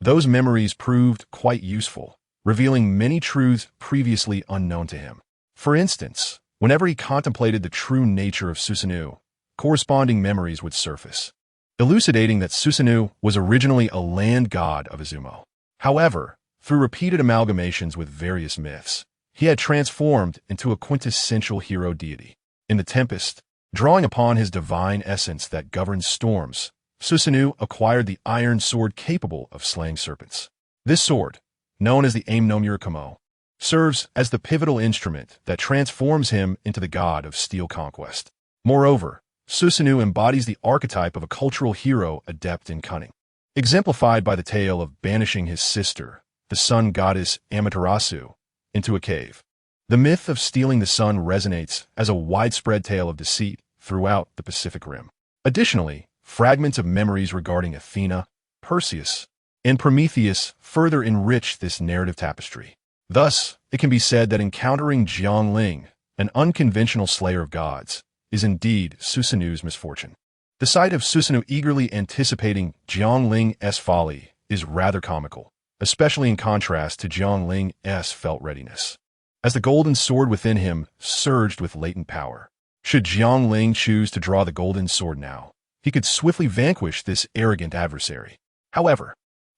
those memories proved quite useful, revealing many truths previously unknown to him. For instance, whenever he contemplated the true nature of Susanoo, corresponding memories would surface, elucidating that Susanoo was originally a land god of Izumo. However, through repeated amalgamations with various myths, he had transformed into a quintessential hero deity. In the Tempest, drawing upon his divine essence that governs storms, Susanoo acquired the iron sword capable of slaying serpents. This sword, known as the Aim no Murakumo, serves as the pivotal instrument that transforms him into the god of steel conquest. Moreover, Susanoo embodies the archetype of a cultural hero adept in cunning, exemplified by the tale of banishing his sister, the sun goddess Amaterasu, into a cave. The myth of stealing the sun resonates as a widespread tale of deceit throughout the Pacific Rim. Additionally, fragments of memories regarding Athena, Perseus, and Prometheus further enrich this narrative tapestry. Thus, it can be said that encountering Jiang Ling, an unconventional slayer of gods, is indeed Susanoo's misfortune. The sight of Susanoo eagerly anticipating Jiang Ling's folly is rather comical, especially in contrast to Jiang Ling's felt readiness, as the golden sword within him surged with latent power. Should Jiang Ling choose to draw the golden sword now, he could swiftly vanquish this arrogant adversary. However,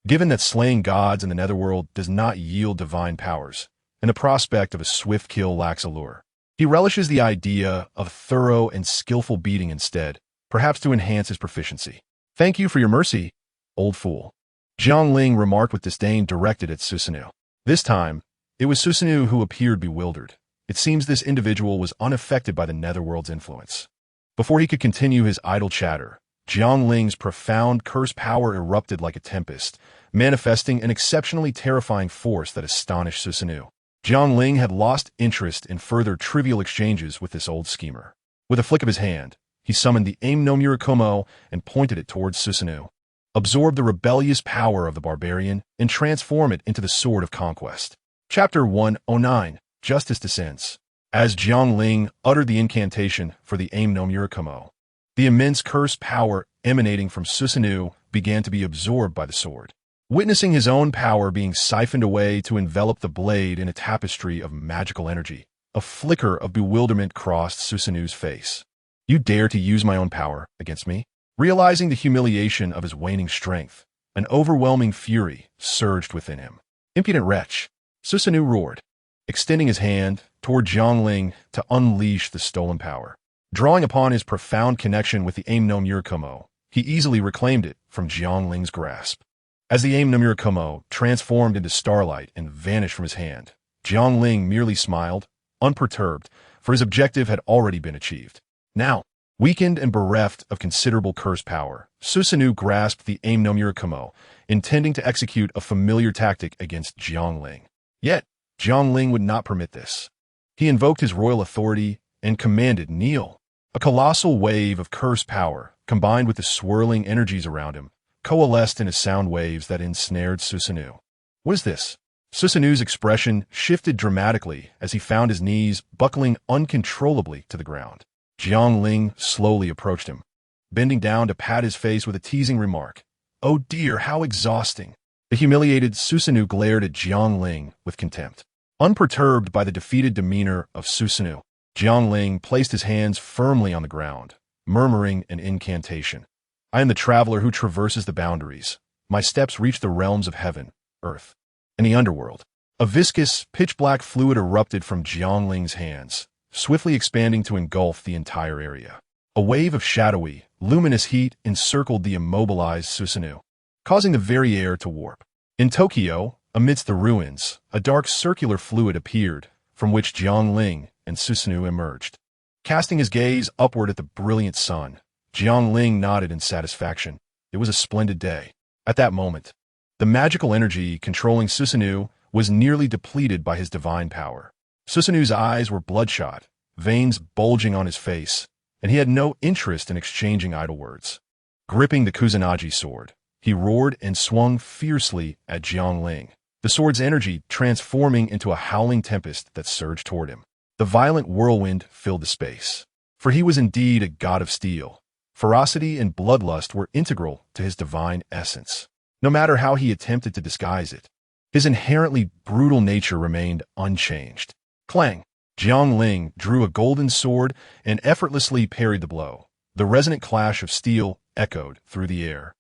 given that slaying gods in the netherworld does not yield divine powers, and the prospect of a swift kill lacks allure, he relishes the idea of a thorough and skillful beating instead, perhaps to enhance his proficiency. "Thank you for your mercy, old fool," Jiang Ling remarked with disdain directed at Susanoo. This time, it was Susanoo who appeared bewildered. It seems this individual was unaffected by the netherworld's influence. Before he could continue his idle chatter, Jiang Ling's profound curse power erupted like a tempest, manifesting an exceptionally terrifying force that astonished Susanoo. Jiang Ling had lost interest in further trivial exchanges with this old schemer. With a flick of his hand, he summoned the Aim no Murakumo and pointed it towards Susanoo. Absorb the rebellious power of the barbarian and transform it into the sword of conquest. Chapter 109, Justice Descends. As Jiang Ling uttered the incantation for the Aim no Murakumo, the immense curse power emanating from Susanoo began to be absorbed by the sword. Witnessing his own power being siphoned away to envelop the blade in a tapestry of magical energy, a flicker of bewilderment crossed Susanoo's face. "You dare to use my own power against me?" Realizing the humiliation of his waning strength, an overwhelming fury surged within him. "Impudent wretch!" Susanoo roared, extending his hand toward Jiang Ling to unleash the stolen power. Drawing upon his profound connection with the Aim no Murakumo, he easily reclaimed it from Jiang Ling's grasp. As the Aim no Murakumo transformed into starlight and vanished from his hand, Jiang Ling merely smiled, unperturbed, for his objective had already been achieved. Now, weakened and bereft of considerable curse power, Susanoo grasped the Aim no Murakumo, intending to execute a familiar tactic against Jiang Ling. Yet, Jiang Ling would not permit this. He invoked his royal authority and commanded, "Kneel." A colossal wave of curse power, combined with the swirling energies around him, coalesced into sound waves that ensnared Susanoo. "What is this?" Susanoo's expression shifted dramatically as he found his knees buckling uncontrollably to the ground. Jiang Ling slowly approached him, bending down to pat his face with a teasing remark. "Oh dear, how exhausting." The humiliated Susanoo glared at Jiang Ling with contempt. Unperturbed by the defeated demeanor of Susanoo, Jiang Ling placed his hands firmly on the ground, murmuring an incantation. "I am the traveler who traverses the boundaries. My steps reach the realms of heaven, earth, and the underworld." A viscous, pitch-black fluid erupted from Jiang Ling's hands, swiftly expanding to engulf the entire area. A wave of shadowy, luminous heat encircled the immobilized Susanoo, causing the very air to warp. In Tokyo, amidst the ruins, a dark circular fluid appeared, from which Jiang Ling and Susanoo emerged. Casting his gaze upward at the brilliant sun, Jiang Ling nodded in satisfaction. It was a splendid day. At that moment, the magical energy controlling Susanoo was nearly depleted by his divine power. Susanoo's eyes were bloodshot, veins bulging on his face, and he had no interest in exchanging idle words. Gripping the Kusanagi sword, he roared and swung fiercely at Jiang Ling, the sword's energy transforming into a howling tempest that surged toward him. The violent whirlwind filled the space, For he was indeed a god of steel. Ferocity and bloodlust were integral to his divine essence. No matter how he attempted to disguise it, his inherently brutal nature remained unchanged. Clang! Jiang Ling drew a golden sword and effortlessly parried the blow. The resonant clash of steel echoed through the air,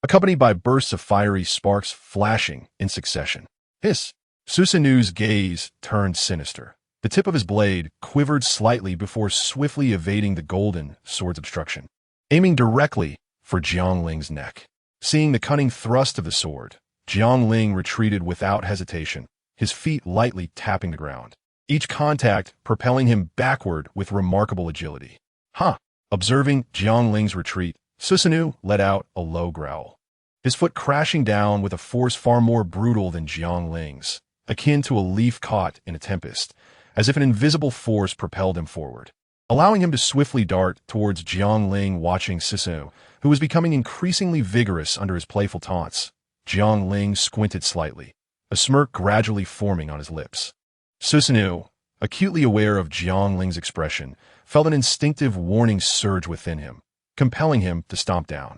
accompanied by bursts of fiery sparks flashing in succession. Hiss! Susanu's gaze turned sinister. The tip of his blade quivered slightly before swiftly evading the golden sword's obstruction, aiming directly for Jiang Ling's neck. Seeing the cunning thrust of the sword, Jiang Ling retreated without hesitation, his feet lightly tapping the ground, each contact propelling him backward with remarkable agility. Huh! Observing Jiang Ling's retreat, Susanu let out a low growl, his foot crashing down with a force far more brutal than Jiang Ling's, akin to a leaf caught in a tempest, as if an invisible force propelled him forward, allowing him to swiftly dart towards Jiang Ling. Watching Susanu, who was becoming increasingly vigorous under his playful taunts, Jiang Ling squinted slightly, a smirk gradually forming on his lips. Susanu, acutely aware of Jiang Ling's expression, felt an instinctive warning surge within him, compelling him to stomp down,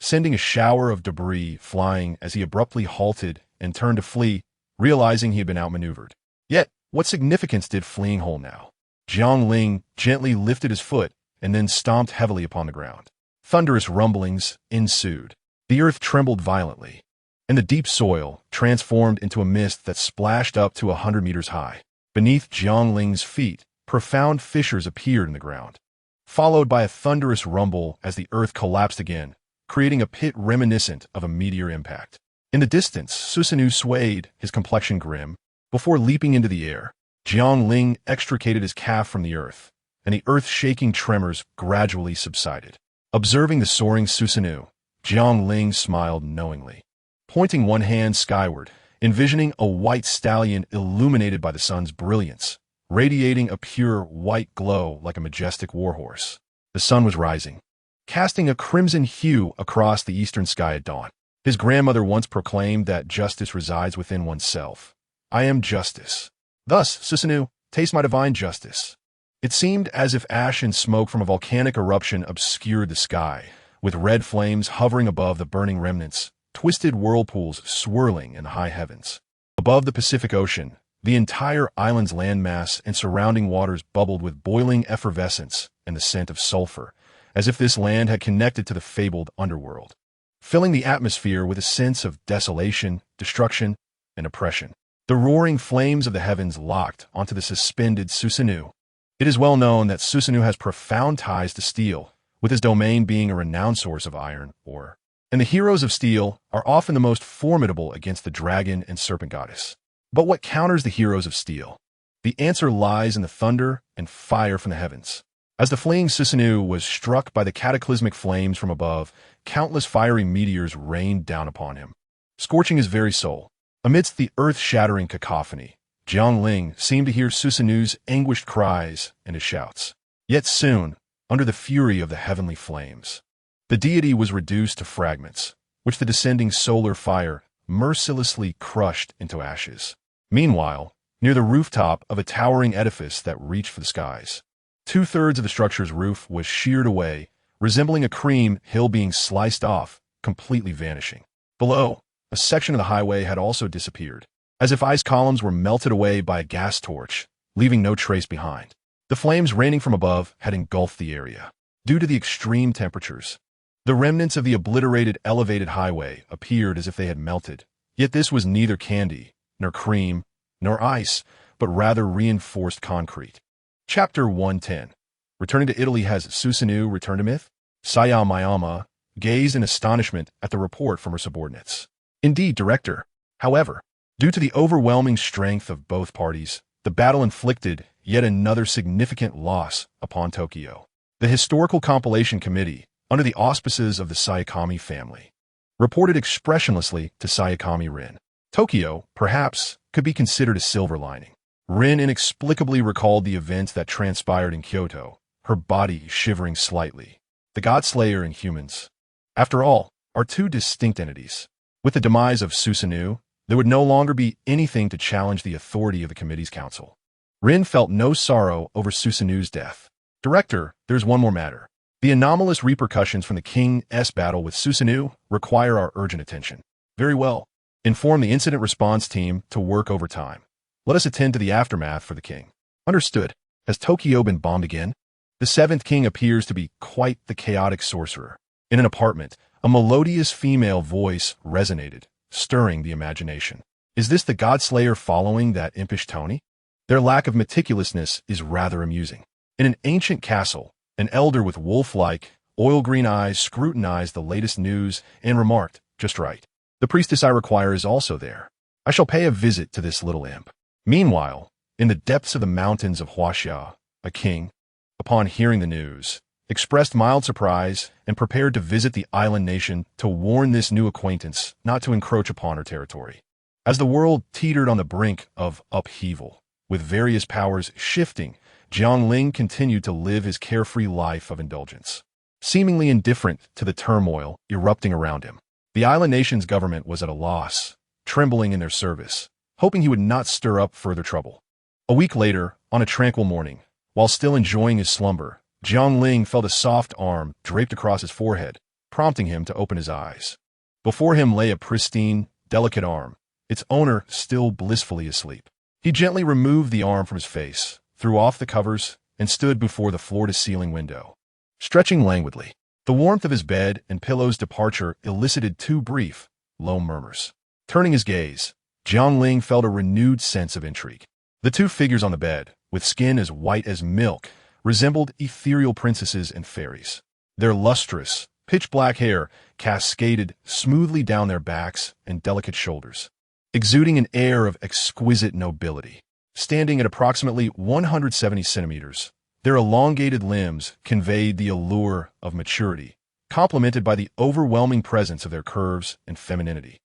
sending a shower of debris flying as he abruptly halted and turned to flee, realizing he had been outmaneuvered. Yet, what significance did fleeing hold now? Jiang Ling gently lifted his foot and then stomped heavily upon the ground. Thunderous rumblings ensued. The earth trembled violently, and the deep soil transformed into a mist that splashed up to 100 meters high. Beneath Jiang Ling's feet, profound fissures appeared in the ground, followed by a thunderous rumble as the earth collapsed again, creating a pit reminiscent of a meteor impact. In the distance, Susanu swayed, his complexion grim. Before leaping into the air, Jiang Ling extricated his calf from the earth, and the earth-shaking tremors gradually subsided. Observing the soaring Susanu, Jiang Ling smiled knowingly, pointing one hand skyward, envisioning a white stallion illuminated by the sun's brilliance, radiating a pure white glow like a majestic warhorse. The sun was rising, casting a crimson hue across the eastern sky at dawn. His grandmother once proclaimed that justice resides within oneself. I am justice. Thus, Susanu, taste my divine justice. It seemed as if ash and smoke from a volcanic eruption obscured the sky, with red flames hovering above the burning remnants, twisted whirlpools swirling in the high heavens. Above the Pacific Ocean, the entire island's landmass and surrounding waters bubbled with boiling effervescence and the scent of sulfur, as if this land had connected to the fabled underworld, filling the atmosphere with a sense of desolation, destruction, and oppression. The roaring flames of the heavens locked onto the suspended Susanu. It is well known that Susanu has profound ties to steel, with his domain being a renowned source of iron ore. And the heroes of steel are often the most formidable against the dragon and serpent goddess. But what counters the heroes of steel? The answer lies in the thunder and fire from the heavens. As the fleeing Susanu was struck by the cataclysmic flames from above, countless fiery meteors rained down upon him, scorching his very soul. Amidst the earth-shattering cacophony, Jiang Ling seemed to hear Susanu's anguished cries and his shouts. Yet soon, under the fury of the heavenly flames, the deity was reduced to fragments, which the descending solar fire mercilessly crushed into ashes. Meanwhile, near the rooftop of a towering edifice that reached for the skies, 2/3 of the structure's roof was sheared away, resembling a cream hill being sliced off, completely vanishing. Below, a section of the highway had also disappeared, as if ice columns were melted away by a gas torch, leaving no trace behind. The flames raining from above had engulfed the area. Due to the extreme temperatures, the remnants of the obliterated elevated highway appeared as if they had melted. Yet this was neither candy, nor cream, nor ice, but rather reinforced concrete. Chapter 110. Returning to Italy. Has Susanu returned to myth? Saya Mayama gazed in astonishment at the report from her subordinates. Indeed, Director. However, due to the overwhelming strength of both parties, the battle inflicted yet another significant loss upon Tokyo. The Historical Compilation Committee, under the auspices of the Sayakami family, reported expressionlessly to Sayakami Rin. Tokyo, perhaps, could be considered a silver lining. Rin inexplicably recalled the events that transpired in Kyoto, her body shivering slightly. The Godslayer and humans, after all, are two distinct entities. With the demise of Susanu, there would no longer be anything to challenge the authority of the committee's council. Rin felt no sorrow over Susanu's death. Director, there's one more matter. The anomalous repercussions from the King's battle with Susanoo require our urgent attention. Very well. Inform the incident response team to work overtime. Let us attend to the aftermath for the king. Understood. Has Tokyo been bombed again? The seventh king appears to be quite the chaotic sorcerer. In an apartment, a melodious female voice resonated, stirring the imagination. Is this the Godslayer following that impish Tony? Their lack of meticulousness is rather amusing. In an ancient castle, an elder with wolf-like, oil-green eyes scrutinized the latest news and remarked, "Just right. The priestess I require is also there. I shall pay a visit to this little imp." Meanwhile, in the depths of the mountains of Huaxia, a king, upon hearing the news, expressed mild surprise and prepared to visit the island nation to warn this new acquaintance not to encroach upon her territory. As the world teetered on the brink of upheaval, with various powers shifting, Jiang Ling continued to live his carefree life of indulgence, seemingly indifferent to the turmoil erupting around him. The island nation's government was at a loss, trembling in their service, hoping he would not stir up further trouble. A week later, on a tranquil morning, while still enjoying his slumber, Jiang Ling felt a soft arm draped across his forehead, prompting him to open his eyes. Before him lay a pristine, delicate arm, its owner still blissfully asleep. He gently removed the arm from his face, threw off the covers, and stood before the floor-to-ceiling window, stretching languidly. The warmth of his bed and pillow's departure elicited two brief, low murmurs. Turning his gaze, Jiang Ling felt a renewed sense of intrigue. The two figures on the bed, with skin as white as milk, resembled ethereal princesses and fairies. Their lustrous, pitch-black hair cascaded smoothly down their backs and delicate shoulders, exuding an air of exquisite nobility. Standing at approximately 170 centimeters, their elongated limbs conveyed the allure of maturity, complemented by the overwhelming presence of their curves and femininity.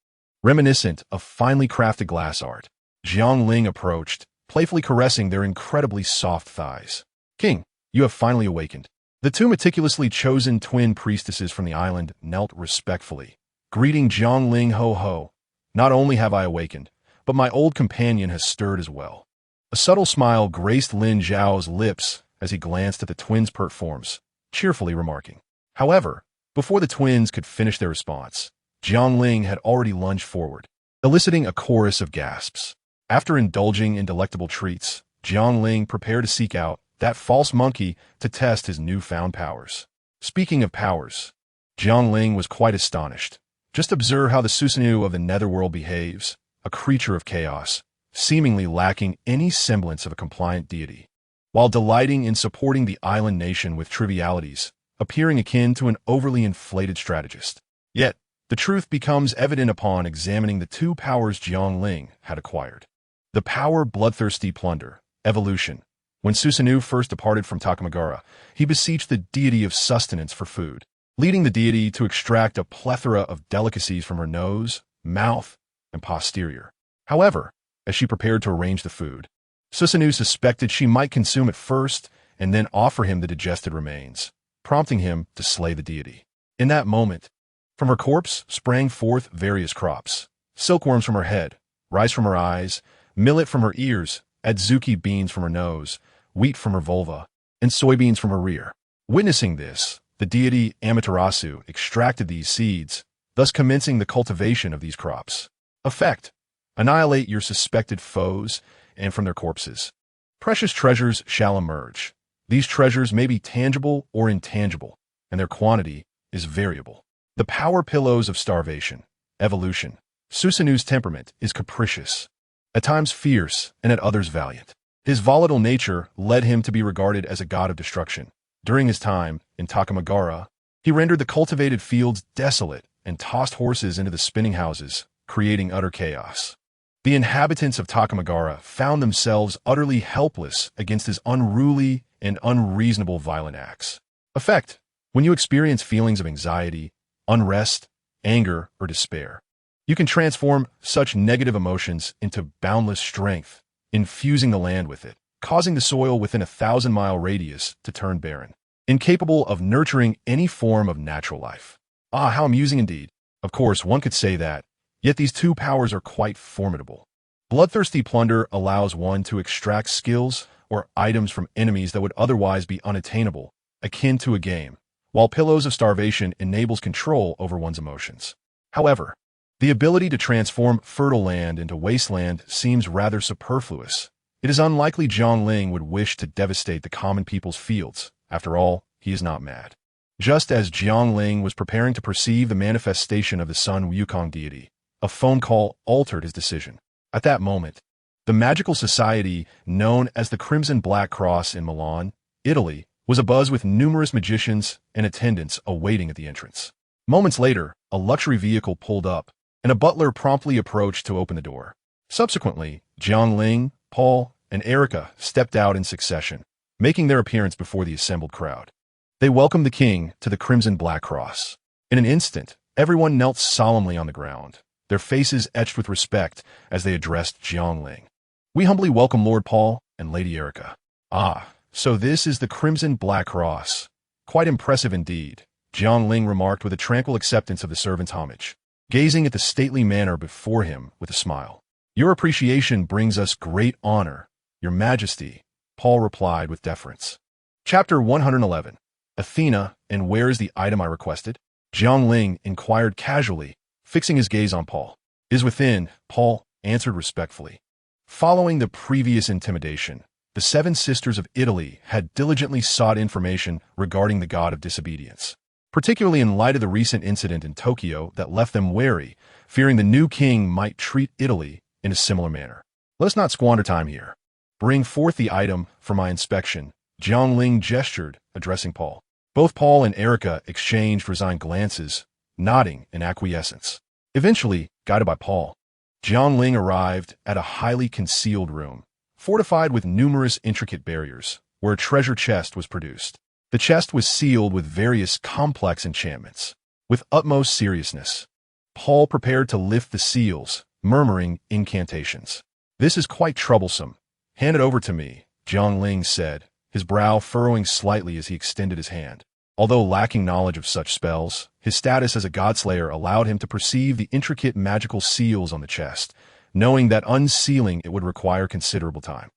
Reminiscent of finely crafted glass art, Jiang Ling approached, playfully caressing their incredibly soft thighs. "King, you have finally awakened." The two meticulously chosen twin priestesses from the island knelt respectfully, greeting Jiang Ling. "Ho ho. Not only have I awakened, but my old companion has stirred as well." A subtle smile graced Lin Zhao's lips as he glanced at the twins' pert forms, cheerfully remarking. However, before the twins could finish their response, Jiang Ling had already lunged forward, eliciting a chorus of gasps. After indulging in delectable treats, Jiang Ling prepared to seek out that false monkey to test his newfound powers. Speaking of powers, Jiang Ling was quite astonished. Just observe how the Susanoo of the netherworld behaves, a creature of chaos, seemingly lacking any semblance of a compliant deity, while delighting in supporting the island nation with trivialities, appearing akin to an overly inflated strategist. Yet, the truth becomes evident upon examining the two powers Jiang Ling had acquired. The power Bloodthirsty Plunder, Evolution. When Susanoo first departed from Takamagara, he beseeched the deity of sustenance for food, leading the deity to extract a plethora of delicacies from her nose, mouth, and posterior. However, as she prepared to arrange the food, Susanoo suspected she might consume it first and then offer him the digested remains, prompting him to slay the deity. In that moment, from her corpse sprang forth various crops: silkworms from her head, rice from her eyes, millet from her ears, adzuki beans from her nose, wheat from her vulva, and soybeans from her rear. Witnessing this, the deity Amaterasu extracted these seeds, thus commencing the cultivation of these crops. Effect: annihilate your suspected foes, and from their corpses, precious treasures shall emerge. These treasures may be tangible or intangible, and their quantity is variable. The power pillows of starvation, evolution. Susanoo's temperament is capricious, at times fierce and at others valiant. His volatile nature led him to be regarded as a god of destruction. During his time in Takamagara, he rendered the cultivated fields desolate and tossed horses into the spinning houses, creating utter chaos. The inhabitants of Takamagara found themselves utterly helpless against his unruly and unreasonable violent acts. Effect: when you experience feelings of anxiety, unrest, anger, or despair, you can transform such negative emotions into boundless strength, infusing the land with it, causing the soil within a 1,000-mile radius to turn barren, incapable of nurturing any form of natural life. Ah, how amusing indeed. Of course, one could say that, yet these two powers are quite formidable. Bloodthirsty Plunder allows one to extract skills or items from enemies that would otherwise be unattainable, akin to a game, while Pillows of Starvation enables control over one's emotions. However, the ability to transform fertile land into wasteland seems rather superfluous. It is unlikely Jiang Ling would wish to devastate the common people's fields. After all, he is not mad. Just as Jiang Ling was preparing to perceive the manifestation of the Sun Wukong deity, a phone call altered his decision. At that moment, the magical society known as the Crimson Black Cross in Milan, Italy, was abuzz with numerous magicians and attendants awaiting at the entrance. Moments later, a luxury vehicle pulled up, and a butler promptly approached to open the door. Subsequently, Jiang Ling, Paul, and Erica stepped out in succession, making their appearance before the assembled crowd. They welcomed the king to the Crimson Black Cross. In an instant, everyone knelt solemnly on the ground, their faces etched with respect as they addressed Jiang Ling. "We humbly welcome Lord Paul and Lady Erica." "Ah, so this is the Crimson Black Cross. Quite impressive indeed," Jiang Ling remarked with a tranquil acceptance of the servant's homage, gazing at the stately manner before him with a smile. "Your appreciation brings us great honor, Your Majesty," Paul replied with deference. Chapter 111. Athena, and where is the item I requested? Jiang Ling inquired casually, fixing his gaze on Paul. "Is within," Paul answered respectfully. Following the previous intimidation, the seven sisters of Italy had diligently sought information regarding the god of disobedience, particularly in light of the recent incident in Tokyo that left them wary, fearing the new king might treat Italy in a similar manner. "Let us not squander time here. Bring forth the item for my inspection," Jiang Ling gestured, addressing Paul. Both Paul and Erica exchanged resigned glances, nodding in acquiescence. Eventually, guided by Paul, Jiang Ling arrived at a highly concealed room, fortified with numerous intricate barriers, where a treasure chest was produced. The chest was sealed with various complex enchantments. With utmost seriousness, Paul prepared to lift the seals, murmuring incantations. "This is quite troublesome. Hand it over to me," Jiang Ling said, his brow furrowing slightly as he extended his hand. Although lacking knowledge of such spells, his status as a Godslayer allowed him to perceive the intricate magical seals on the chest, knowing that unsealing it would require considerable time.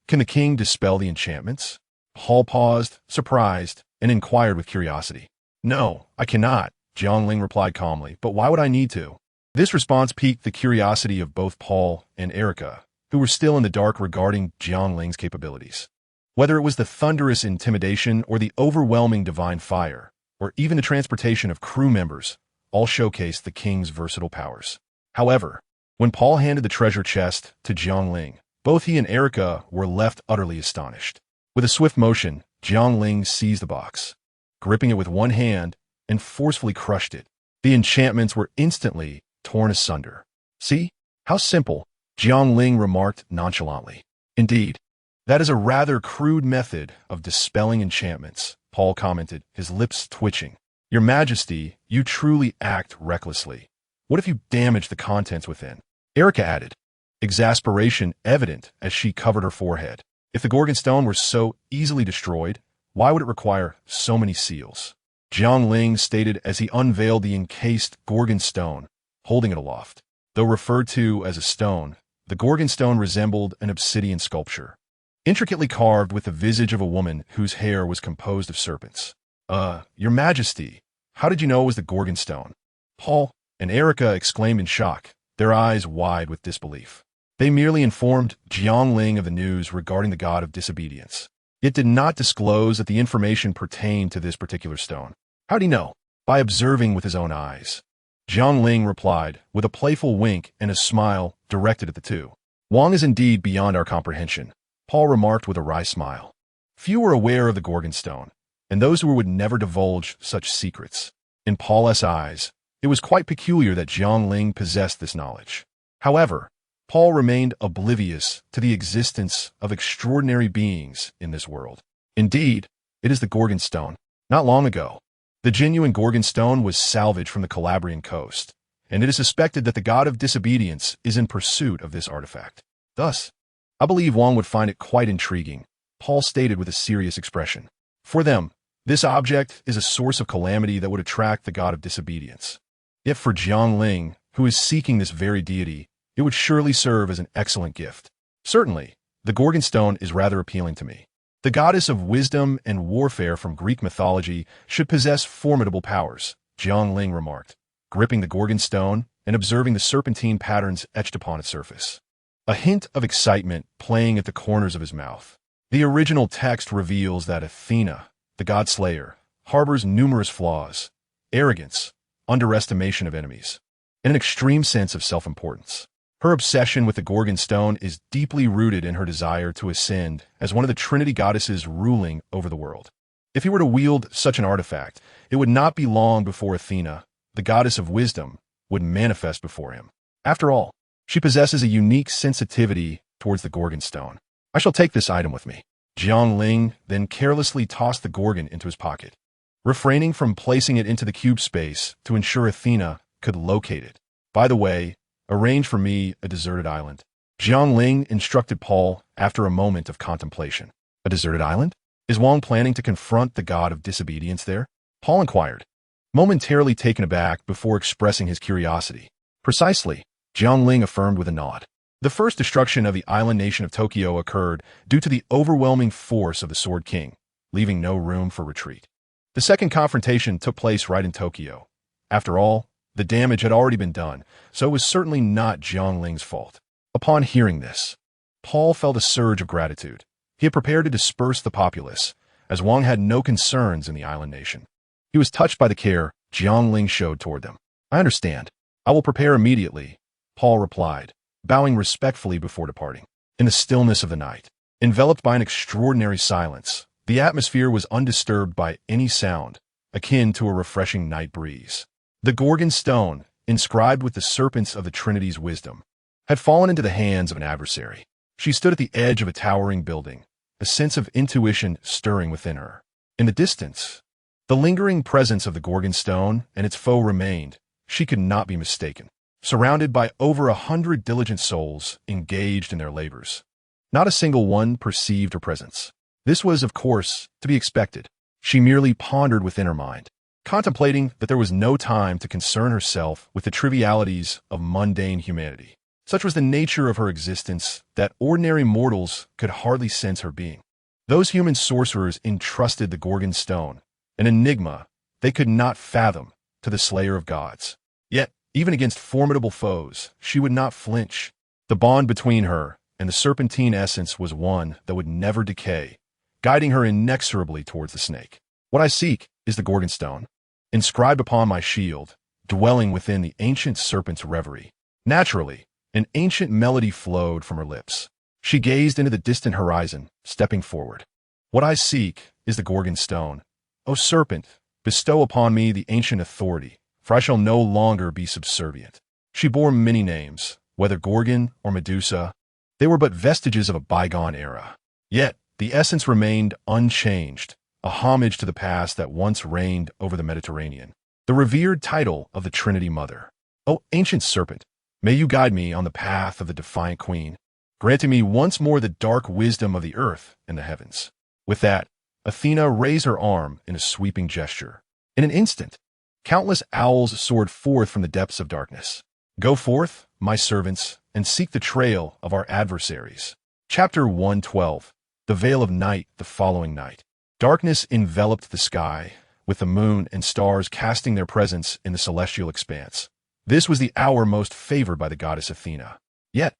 Can the king dispel the enchantments?" Paul paused, surprised, and inquired with curiosity. "No, I cannot," Jiang Ling replied calmly, "but why would I need to?" This response piqued the curiosity of both Paul and Erica, who were still in the dark regarding Jiang Ling's capabilities. Whether it was the thunderous intimidation or the overwhelming divine fire, or even the transportation of crew members, all showcased the king's versatile powers. However, when Paul handed the treasure chest to Jiang Ling, both he and Erica were left utterly astonished. With a swift motion, Jiang Ling seized the box, gripping it with one hand, and forcefully crushed it. The enchantments were instantly torn asunder. "See? How simple," Jiang Ling remarked nonchalantly. "Indeed. That is a rather crude method of dispelling enchantments," Paul commented, his lips twitching. "Your Majesty, you truly act recklessly. What if you damage the contents within?" Erica added, exasperation evident as she covered her forehead. If the Gorgon stone were so easily destroyed, why would it require so many seals? Jiang Ling stated as he unveiled the encased Gorgon stone, holding it aloft. Though referred to as a stone, the Gorgon stone resembled an obsidian sculpture, intricately carved with the visage of a woman whose hair was composed of serpents. Your Majesty, how did you know it was the Gorgon stone?" Paul and Erica exclaimed in shock, their eyes wide with disbelief. They merely informed Jiang Ling of the news regarding the god of disobedience. It did not disclose that the information pertained to this particular stone. "How'd he know?" "By observing with his own eyes," Jiang Ling replied, with a playful wink and a smile directed at the two. "Wang is indeed beyond our comprehension," Paul remarked with a wry smile. Few were aware of the Gorgon stone, and those who would never divulge such secrets. In Paul's eyes, it was quite peculiar that Jiang Ling possessed this knowledge. However, Paul remained oblivious to the existence of extraordinary beings in this world. Indeed, it is the Gorgon stone. Not long ago, the genuine Gorgon stone was salvaged from the Calabrian coast, and it is suspected that the god of disobedience is in pursuit of this artifact. Thus, I believe Wang would find it quite intriguing, Paul stated with a serious expression. For them, this object is a source of calamity that would attract the god of disobedience. Yet for Jiang Ling, who is seeking this very deity, it would surely serve as an excellent gift. Certainly, The Gorgon Stone is rather appealing to me. The goddess of wisdom and warfare from Greek mythology should possess formidable powers, Jiang Ling remarked, gripping the Gorgon Stone and observing the serpentine patterns etched upon its surface. A hint of excitement playing at the corners of his mouth. The original text reveals that Athena, the Godslayer, harbors numerous flaws: arrogance, underestimation of enemies, and an extreme sense of self-importance. Her obsession with the Gorgon Stone is deeply rooted in her desire to ascend as one of the Trinity goddesses ruling over the world. If he were to wield such an artifact, it would not be long before Athena, the goddess of wisdom, would manifest before him. After all, she possesses a unique sensitivity towards the Gorgon Stone. I shall take this item with me. Jiang Ling then carelessly tossed the Gorgon into his pocket, refraining from placing it into the cube space to ensure Athena could locate it. By the way, arrange for me a deserted island. Jiang Ling instructed Paul after a moment of contemplation. A deserted island? Is Wang planning to confront the god of disobedience there? Paul inquired, momentarily taken aback before expressing his curiosity. Precisely, Jiang Ling affirmed with a nod. The first destruction of the island nation of Tokyo occurred due to the overwhelming force of the Sword King, leaving no room for retreat. The second confrontation took place right in Tokyo. After all, the damage had already been done, so it was certainly not Jiang Ling's fault. Upon hearing this, Paul felt a surge of gratitude. He had prepared to disperse the populace, as Wang had no concerns in the island nation. He was touched by the care Jiang Ling showed toward them. I understand. I will prepare immediately, Paul replied, bowing respectfully before departing. In the stillness of the night, enveloped by an extraordinary silence, the atmosphere was undisturbed by any sound, akin to a refreshing night breeze. The Gorgon Stone, inscribed with the serpents of the Trinity's wisdom, had fallen into the hands of an adversary. She stood at the edge of a towering building, a sense of intuition stirring within her. In the distance, the lingering presence of the Gorgon Stone and its foe remained. She could not be mistaken. Surrounded by over 100 diligent souls engaged in their labors, not a single one perceived her presence. This was, of course, to be expected. She merely pondered within her mind, contemplating that there was no time to concern herself with the trivialities of mundane humanity. Such was the nature of her existence that ordinary mortals could hardly sense her being. Those human sorcerers entrusted the Gorgon Stone, an enigma they could not fathom, to the Slayer of Gods. Yet, even against formidable foes, she would not flinch. The bond between her and the serpentine essence was one that would never decay, guiding her inexorably towards the snake. What I seek is the Gorgon Stone, inscribed upon my shield, dwelling within the ancient serpent's reverie. Naturally, an ancient melody flowed from her lips. She gazed into the distant horizon, stepping forward. What I seek is the Gorgon Stone. O serpent, bestow upon me the ancient authority, for I shall no longer be subservient. She bore many names, whether Gorgon or Medusa. They were but vestiges of a bygone era. Yet, the essence remained unchanged, a homage to the past that once reigned over the Mediterranean. The revered title of the Trinity Mother. O ancient serpent, may you guide me on the path of the defiant queen, granting me once more the dark wisdom of the earth and the heavens. With that, Athena raised her arm in a sweeping gesture. In an instant, countless owls soared forth from the depths of darkness. Go forth, my servants, and seek the trail of our adversaries. Chapter 112. The Veil of Night the following night. Darkness enveloped the sky, with the moon and stars casting their presence in the celestial expanse. This was the hour most favored by the goddess Athena. Yet,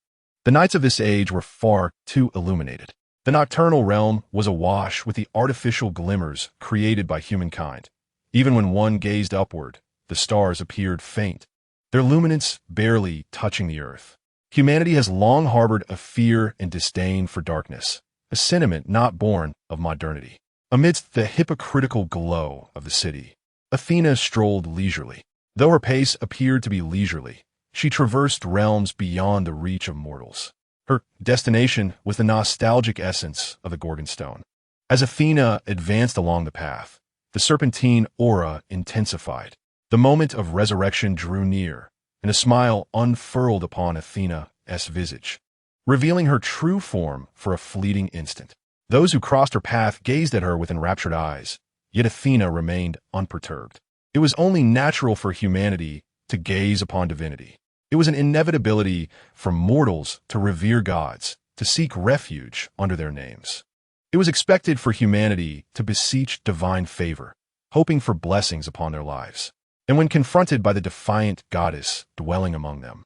the nights of this age were far too illuminated. The nocturnal realm was awash with the artificial glimmers created by humankind. Even when one gazed upward, the stars appeared faint, their luminance barely touching the earth. Humanity has long harbored a fear and disdain for darkness, a sentiment not born of modernity. Amidst the hypocritical glow of the city, Athena strolled leisurely. Though her pace appeared to be leisurely, she traversed realms beyond the reach of mortals. Her destination was the nostalgic essence of the Gorgon Stone. As Athena advanced along the path, the serpentine aura intensified. The moment of resurrection drew near, and a smile unfurled upon Athena's visage, revealing her true form for a fleeting instant. Those who crossed her path gazed at her with enraptured eyes, yet Athena remained unperturbed. It was only natural for humanity to gaze upon divinity. It was an inevitability for mortals to revere gods, to seek refuge under their names. It was expected for humanity to beseech divine favor, hoping for blessings upon their lives. And when confronted by the defiant goddess dwelling among them,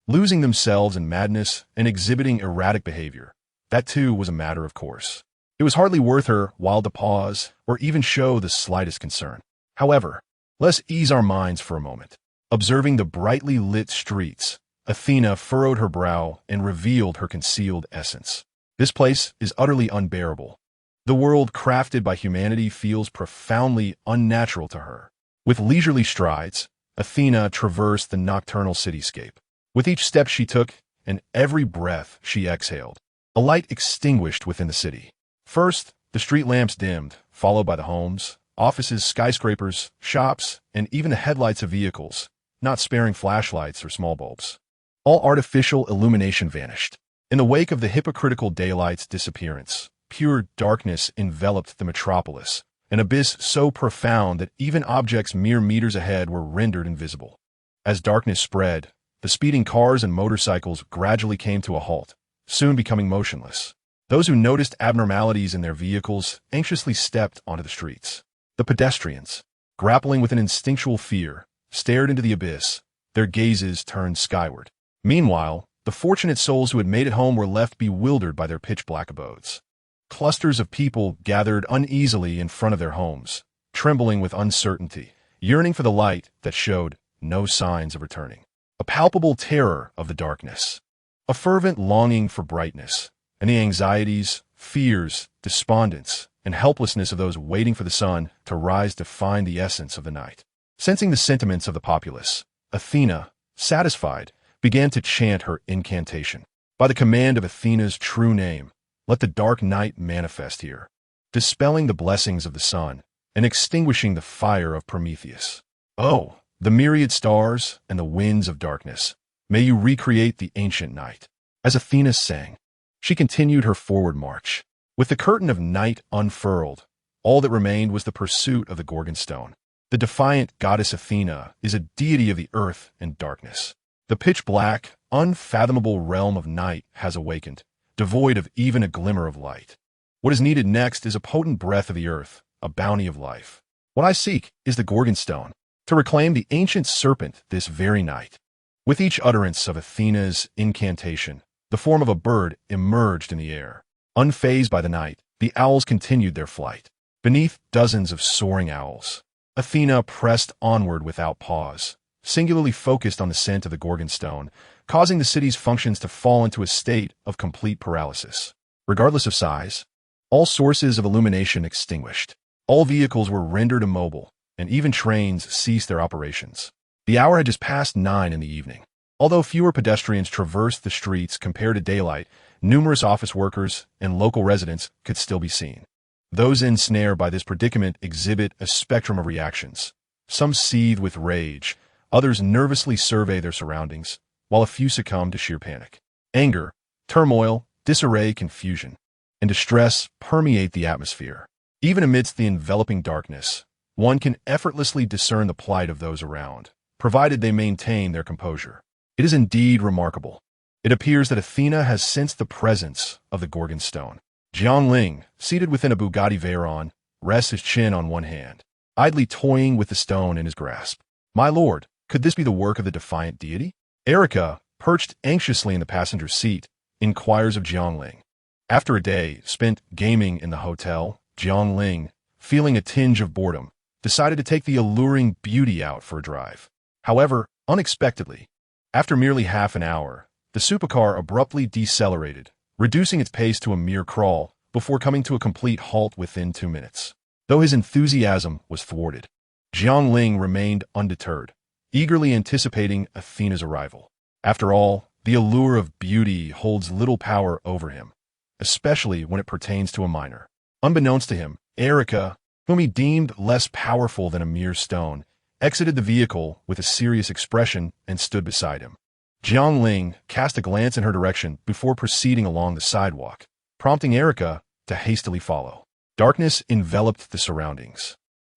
losing themselves in madness and exhibiting erratic behavior, that too was a matter of course. It was hardly worth her while to pause or even show the slightest concern. However, let's ease our minds for a moment. Observing the brightly lit streets, Athena furrowed her brow and revealed her concealed essence. This place is utterly unbearable. The world crafted by humanity feels profoundly unnatural to her. With leisurely strides, Athena traversed the nocturnal cityscape. With each step she took and every breath she exhaled, a light extinguished within the city. First, the street lamps dimmed, followed by the homes, offices, skyscrapers, shops, and even the headlights of vehicles, not sparing flashlights or small bulbs. All artificial illumination vanished. In the wake of the hypocritical daylight's disappearance, pure darkness enveloped the metropolis, an abyss so profound that even objects mere meters ahead were rendered invisible. As darkness spread, the speeding cars and motorcycles gradually came to a halt, soon becoming motionless. Those who noticed abnormalities in their vehicles anxiously stepped onto the streets. The pedestrians, grappling with an instinctual fear, stared into the abyss, their gazes turned skyward. Meanwhile, the fortunate souls who had made it home were left bewildered by their pitch-black abodes. Clusters of people gathered uneasily in front of their homes, trembling with uncertainty, yearning for the light that showed no signs of returning. A palpable terror of the darkness, a fervent longing for brightness, and the anxieties, fears, despondence, and helplessness of those waiting for the sun to rise to find the essence of the night. Sensing the sentiments of the populace, Athena, satisfied, began to chant her incantation. By the command of Athena's true name, let the dark night manifest here, dispelling the blessings of the sun and extinguishing the fire of Prometheus. Oh, the myriad stars and the winds of darkness, may you recreate the ancient night. As Athena sang, she continued her forward march. With the curtain of night unfurled, all that remained was the pursuit of the Gorgon stone. The defiant goddess Athena is a deity of the earth and darkness. The pitch-black, unfathomable realm of night has awakened, devoid of even a glimmer of light. What is needed next is a potent breath of the earth, a bounty of life. What I seek is the Gorgon stone, to reclaim the ancient serpent this very night. With each utterance of Athena's incantation, the form of a bird emerged in the air. Unfazed by the night, the owls continued their flight. Beneath dozens of soaring owls, Athena pressed onward without pause, singularly focused on the scent of the Gorgon stone, causing the city's functions to fall into a state of complete paralysis. Regardless of size, all sources of illumination extinguished. All vehicles were rendered immobile, and even trains ceased their operations. The hour had just passed 9 in the evening. Although fewer pedestrians traversed the streets compared to daylight, numerous office workers and local residents could still be seen. Those ensnared by this predicament exhibit a spectrum of reactions. Some seethe with rage, others nervously survey their surroundings, while a few succumb to sheer panic. Anger, turmoil, disarray, confusion, and distress permeate the atmosphere. Even amidst the enveloping darkness, one can effortlessly discern the plight of those around, provided they maintain their composure. It is indeed remarkable. It appears that Athena has sensed the presence of the Gorgon stone. Jiang Ling, seated within a Bugatti Veyron, rests his chin on one hand, idly toying with the stone in his grasp. My lord, could this be the work of the defiant deity? Erica, perched anxiously in the passenger seat, inquires of Jiang Ling. After a day spent gaming in the hotel, Jiang Ling, feeling a tinge of boredom, decided to take the alluring beauty out for a drive. However, unexpectedly, after merely half an hour, the supercar abruptly decelerated, reducing its pace to a mere crawl before coming to a complete halt within 2 minutes. Though his enthusiasm was thwarted, Jiang Ling remained undeterred, eagerly anticipating Athena's arrival. After all, the allure of beauty holds little power over him, especially when it pertains to a minor. Unbeknownst to him, Erica, whom he deemed less powerful than a mere stone, exited the vehicle with a serious expression and stood beside him. Jiang Ling cast a glance in her direction before proceeding along the sidewalk, prompting Erica to hastily follow. Darkness enveloped the surroundings,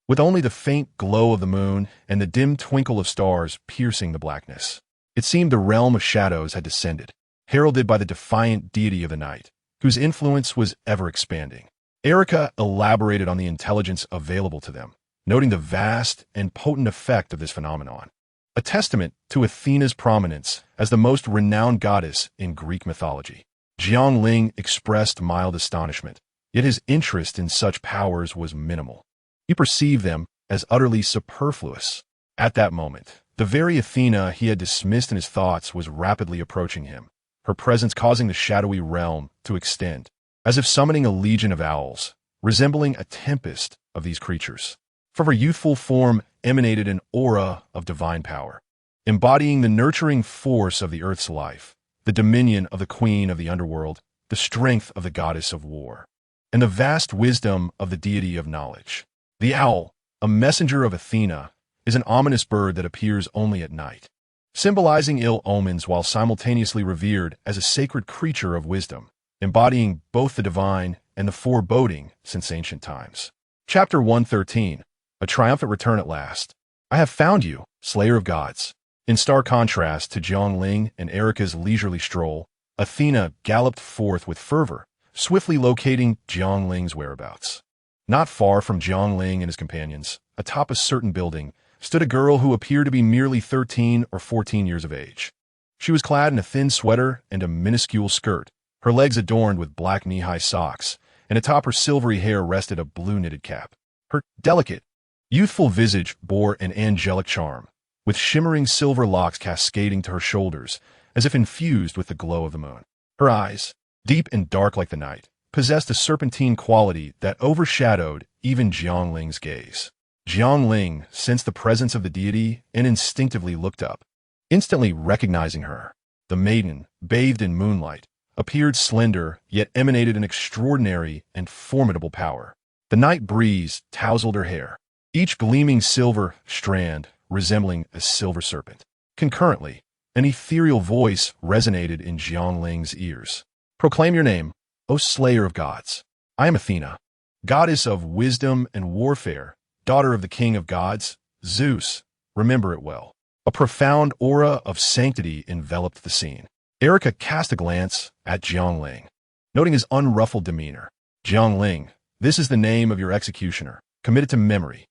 with only the faint glow of the moon and the dim twinkle of stars piercing the blackness. It seemed the realm of shadows had descended, heralded by the defiant deity of the night, whose influence was ever expanding. Erica elaborated on the intelligence available to them, noting the vast and potent effect of this phenomenon, a testament to Athena's prominence as the most renowned goddess in Greek mythology. Jiang Ling expressed mild astonishment, yet his interest in such powers was minimal. He perceived them as utterly superfluous. At that moment, the very Athena he had dismissed in his thoughts was rapidly approaching him, her presence causing the shadowy realm to extend, as if summoning a legion of owls, resembling a tempest of these creatures. From her youthful form emanated an aura of divine power, embodying the nurturing force of the earth's life, the dominion of the queen of the underworld, the strength of the goddess of war, and the vast wisdom of the deity of knowledge. The owl, a messenger of Athena, is an ominous bird that appears only at night, symbolizing ill omens while simultaneously revered as a sacred creature of wisdom, embodying both the divine and the foreboding since ancient times. Chapter 113, A Triumphant Return at Last. I have found you, Slayer of Gods. In stark contrast to Jiang Ling and Erica's leisurely stroll, Athena galloped forth with fervor, swiftly locating Jiang Ling's whereabouts. Not far from Jiang Ling and his companions, atop a certain building, stood a girl who appeared to be merely 13 or 14 years of age. She was clad in a thin sweater and a minuscule skirt, her legs adorned with black knee-high socks, and atop her silvery hair rested a blue knitted cap. Her delicate, youthful visage bore an angelic charm, with shimmering silver locks cascading to her shoulders, as if infused with the glow of the moon. Her eyes, deep and dark like the night, possessed a serpentine quality that overshadowed even Jiang Ling's gaze. Jiang Ling sensed the presence of the deity and instinctively looked up, instantly recognizing her. The maiden, bathed in moonlight, appeared slender yet emanated an extraordinary and formidable power. The night breeze tousled her hair, each gleaming silver strand resembling a silver serpent. Concurrently, an ethereal voice resonated in Jiang Ling's ears. Proclaim your name, O Slayer of Gods. I am Athena, goddess of wisdom and warfare, daughter of the king of gods, Zeus. Remember it well. A profound aura of sanctity enveloped the scene. Erica cast a glance at Jiang Ling, noting his unruffled demeanor. Jiang Ling, this is the name of your executioner, committed to memory.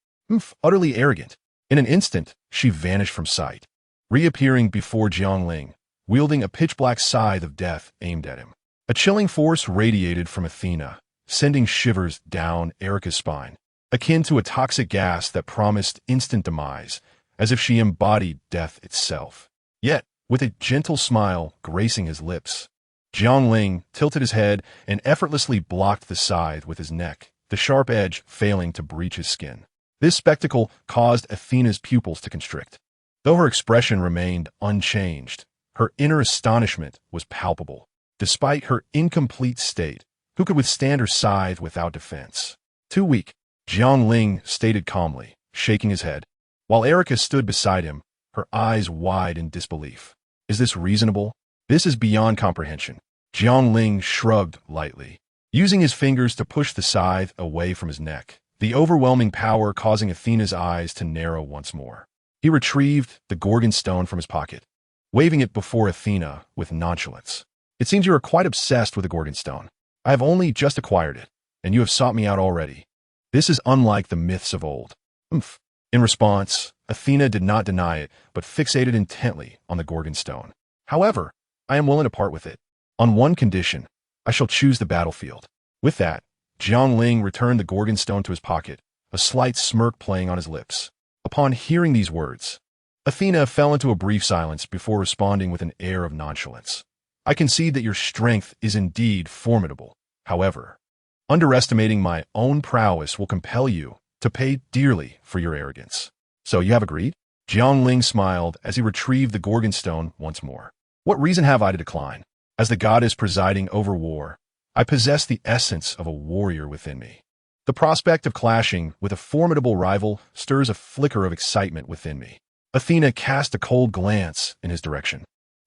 Utterly arrogant. In an instant, she vanished from sight, reappearing before Jiang Ling, wielding a pitch-black scythe of death aimed at him. A chilling force radiated from Athena, sending shivers down Erica's spine, akin to a toxic gas that promised instant demise, as if she embodied death itself. Yet, with a gentle smile gracing his lips, Jiang Ling tilted his head and effortlessly blocked the scythe with his neck, the sharp edge failing to breach his skin. This spectacle caused Athena's pupils to constrict. Though her expression remained unchanged, her inner astonishment was palpable. Despite her incomplete state, who could withstand her scythe without defense? Too weak, Jiang Ling stated calmly, shaking his head, while Erica stood beside him, her eyes wide in disbelief. Is this reasonable? This is beyond comprehension. Jiang Ling shrugged lightly, using his fingers to push the scythe away from his neck, the overwhelming power causing Athena's eyes to narrow once more. He retrieved the Gorgon stone from his pocket, waving it before Athena with nonchalance. It seems you are quite obsessed with the Gorgon stone. I have only just acquired it, and you have sought me out already. This is unlike the myths of old. In response, Athena did not deny it, but fixated intently on the Gorgon stone. However, I am willing to part with it. On one condition, I shall choose the battlefield. With that, Jiang Ling returned the Gorgon stone to his pocket, a slight smirk playing on his lips. Upon hearing these words, Athena fell into a brief silence before responding with an air of nonchalance. I concede that your strength is indeed formidable. However, underestimating my own prowess will compel you to pay dearly for your arrogance. So you have agreed? Jiang Ling smiled as he retrieved the Gorgon stone once more. What reason have I to decline? As the goddess presiding over war, I possess the essence of a warrior within me. The prospect of clashing with a formidable rival stirs a flicker of excitement within me. Athena cast a cold glance in his direction.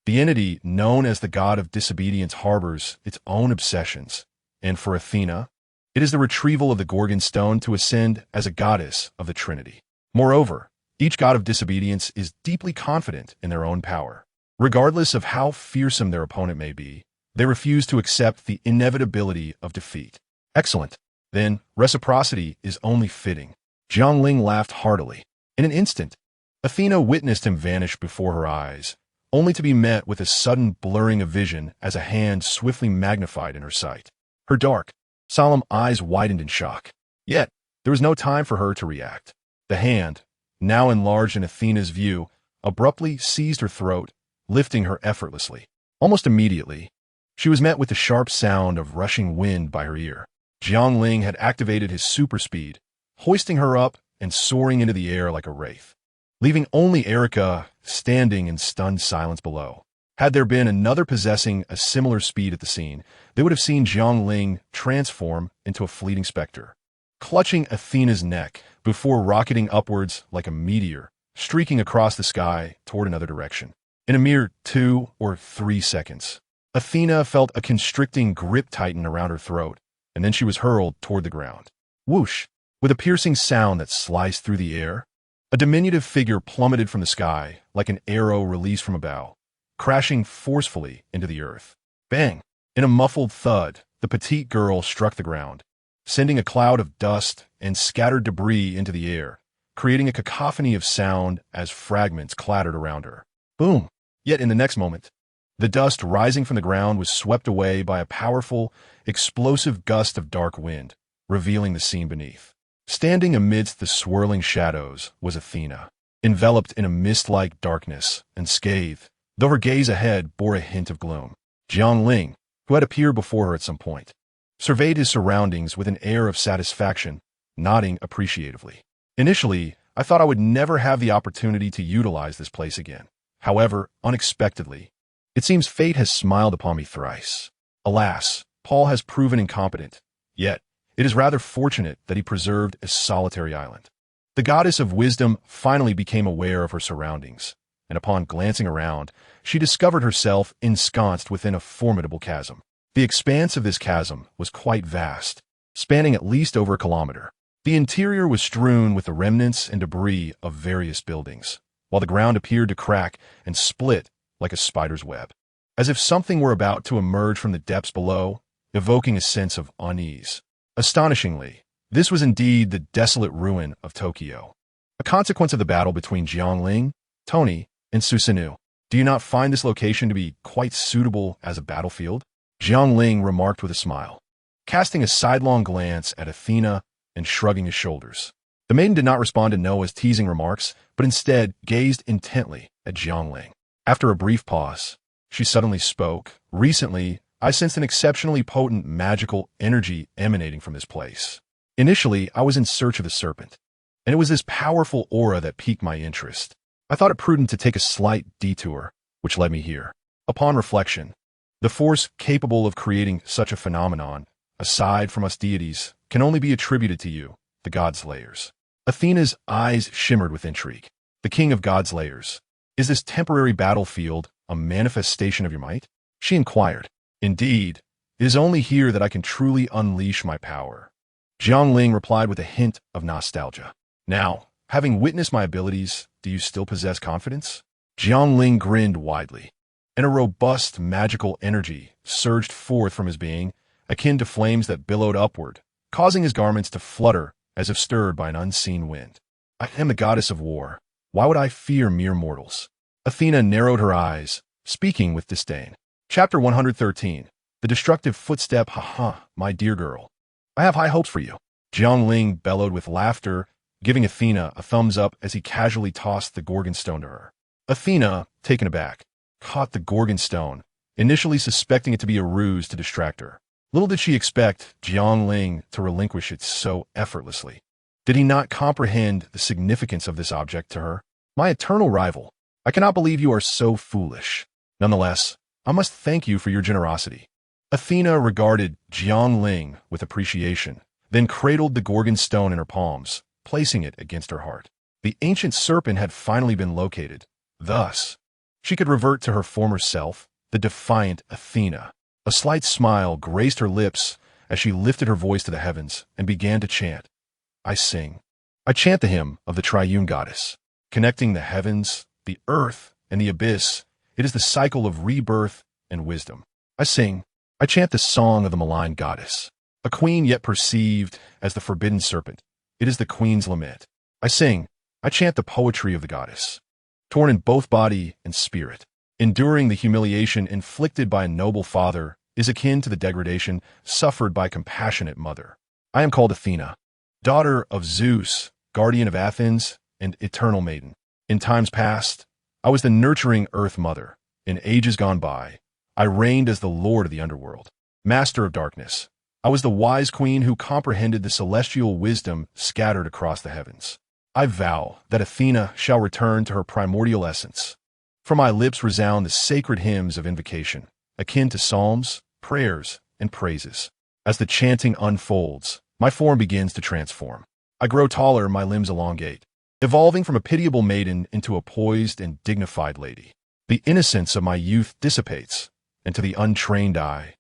The entity known as the god of disobedience harbors its own obsessions, and for Athena, it is the retrieval of the Gorgon stone to ascend as a goddess of the Trinity. Moreover, each god of disobedience is deeply confident in their own power, Regardless of how fearsome their opponent may be, they refuse to accept the inevitability of defeat. Excellent. Then, reciprocity is only fitting. Jiang Ling laughed heartily. In an instant, Athena witnessed him vanish before her eyes, only to be met with a sudden blurring of vision as a hand swiftly magnified in her sight. Her dark, solemn eyes widened in shock. Yet, there was no time for her to react. The hand, now enlarged in Athena's view, abruptly seized her throat, lifting her effortlessly. Almost immediately, she was met with the sharp sound of rushing wind by her ear. Jiang Ling had activated his super speed, hoisting her up and soaring into the air like a wraith, leaving only Erica standing in stunned silence below. Had there been another possessing a similar speed at the scene, they would have seen Jiang Ling transform into a fleeting specter, clutching Athena's neck before rocketing upwards like a meteor, streaking across the sky toward another direction. In a mere 2 or 3 seconds, Athena felt a constricting grip tighten around her throat, and then she was hurled toward the ground. Whoosh! With a piercing sound that sliced through the air, a diminutive figure plummeted from the sky like an arrow released from a bow, crashing forcefully into the earth. Bang! In a muffled thud, the petite girl struck the ground, sending a cloud of dust and scattered debris into the air, creating a cacophony of sound as fragments clattered around her. Boom! Yet in the next moment, the dust rising from the ground was swept away by a powerful, explosive gust of dark wind, revealing the scene beneath. Standing amidst the swirling shadows was Athena, enveloped in a mist-like darkness and scathed, though her gaze ahead bore a hint of gloom. Jiang Ling, who had appeared before her at some point, surveyed his surroundings with an air of satisfaction, nodding appreciatively. Initially, I thought I would never have the opportunity to utilize this place again. However, unexpectedly, it seems fate has smiled upon me thrice. Alas, Paul has proven incompetent, yet it is rather fortunate that he preserved a solitary island. The goddess of wisdom finally became aware of her surroundings, and upon glancing around, she discovered herself ensconced within a formidable chasm. The expanse of this chasm was quite vast, spanning at least over a kilometer. The interior was strewn with the remnants and debris of various buildings, while the ground appeared to crack and split like a spider's web, as if something were about to emerge from the depths below, evoking a sense of unease. Astonishingly, this was indeed the desolate ruin of Tokyo, a consequence of the battle between Jiang Ling, Tony, and Susanoo. Do you not find this location to be quite suitable as a battlefield? Jiang Ling remarked with a smile, casting a sidelong glance at Athena and shrugging his shoulders. The maiden did not respond to Noah's teasing remarks, but instead gazed intently at Jiang Ling. After a brief pause, she suddenly spoke. Recently, I sensed an exceptionally potent magical energy emanating from this place. Initially, I was in search of the serpent, and it was this powerful aura that piqued my interest. I thought it prudent to take a slight detour, which led me here. Upon reflection, the force capable of creating such a phenomenon, aside from us deities, can only be attributed to you, the Godslayers. Athena's eyes shimmered with intrigue. The king of Godslayers, is this temporary battlefield a manifestation of your might? She inquired. Indeed, it is only here that I can truly unleash my power. Jiang Ling replied with a hint of nostalgia. Now, having witnessed my abilities, do you still possess confidence? Jiang Ling grinned widely, and a robust magical energy surged forth from his being, akin to flames that billowed upward, causing his garments to flutter as if stirred by an unseen wind. I am the goddess of war. Why would I fear mere mortals? Athena narrowed her eyes, speaking with disdain. Chapter 113. The Destructive Footstep. Haha, my dear girl. I have high hopes for you. Jiang Ling bellowed with laughter, giving Athena a thumbs up as he casually tossed the Gorgon stone to her. Athena, taken aback, caught the Gorgon stone, initially suspecting it to be a ruse to distract her. Little did she expect Jiang Ling to relinquish it so effortlessly. Did he not comprehend the significance of this object to her? My eternal rival, I cannot believe you are so foolish. Nonetheless, I must thank you for your generosity. Athena regarded Jiang Ling with appreciation, then cradled the Gorgon stone in her palms, placing it against her heart. The ancient serpent had finally been located. Thus, she could revert to her former self, the defiant Athena. A slight smile graced her lips as she lifted her voice to the heavens and began to chant. I sing. I chant the hymn of the triune goddess, connecting the heavens, the earth, and the abyss It is the cycle of rebirth and wisdom. I sing, I chant the song of the maligned goddess, a queen yet perceived as the forbidden serpent. It is the queen's lament. I sing, I chant the poetry of the goddess, torn in both body and spirit. Enduring the humiliation inflicted by a noble father is akin to the degradation suffered by a compassionate mother. I am called Athena, daughter of Zeus, guardian of Athens, and eternal maiden. In times past, I was the nurturing earth mother. In ages gone by, I reigned as the lord of the underworld, master of darkness. I was the wise queen who comprehended the celestial wisdom scattered across the heavens. I vow that Athena shall return to her primordial essence. From my lips resound the sacred hymns of invocation, akin to psalms, prayers, and praises. As the chanting unfolds, my form begins to transform. I grow taller, my limbs elongate, evolving from a pitiable maiden into a poised and dignified lady. The innocence of my youth dissipates, and to the untrained eye,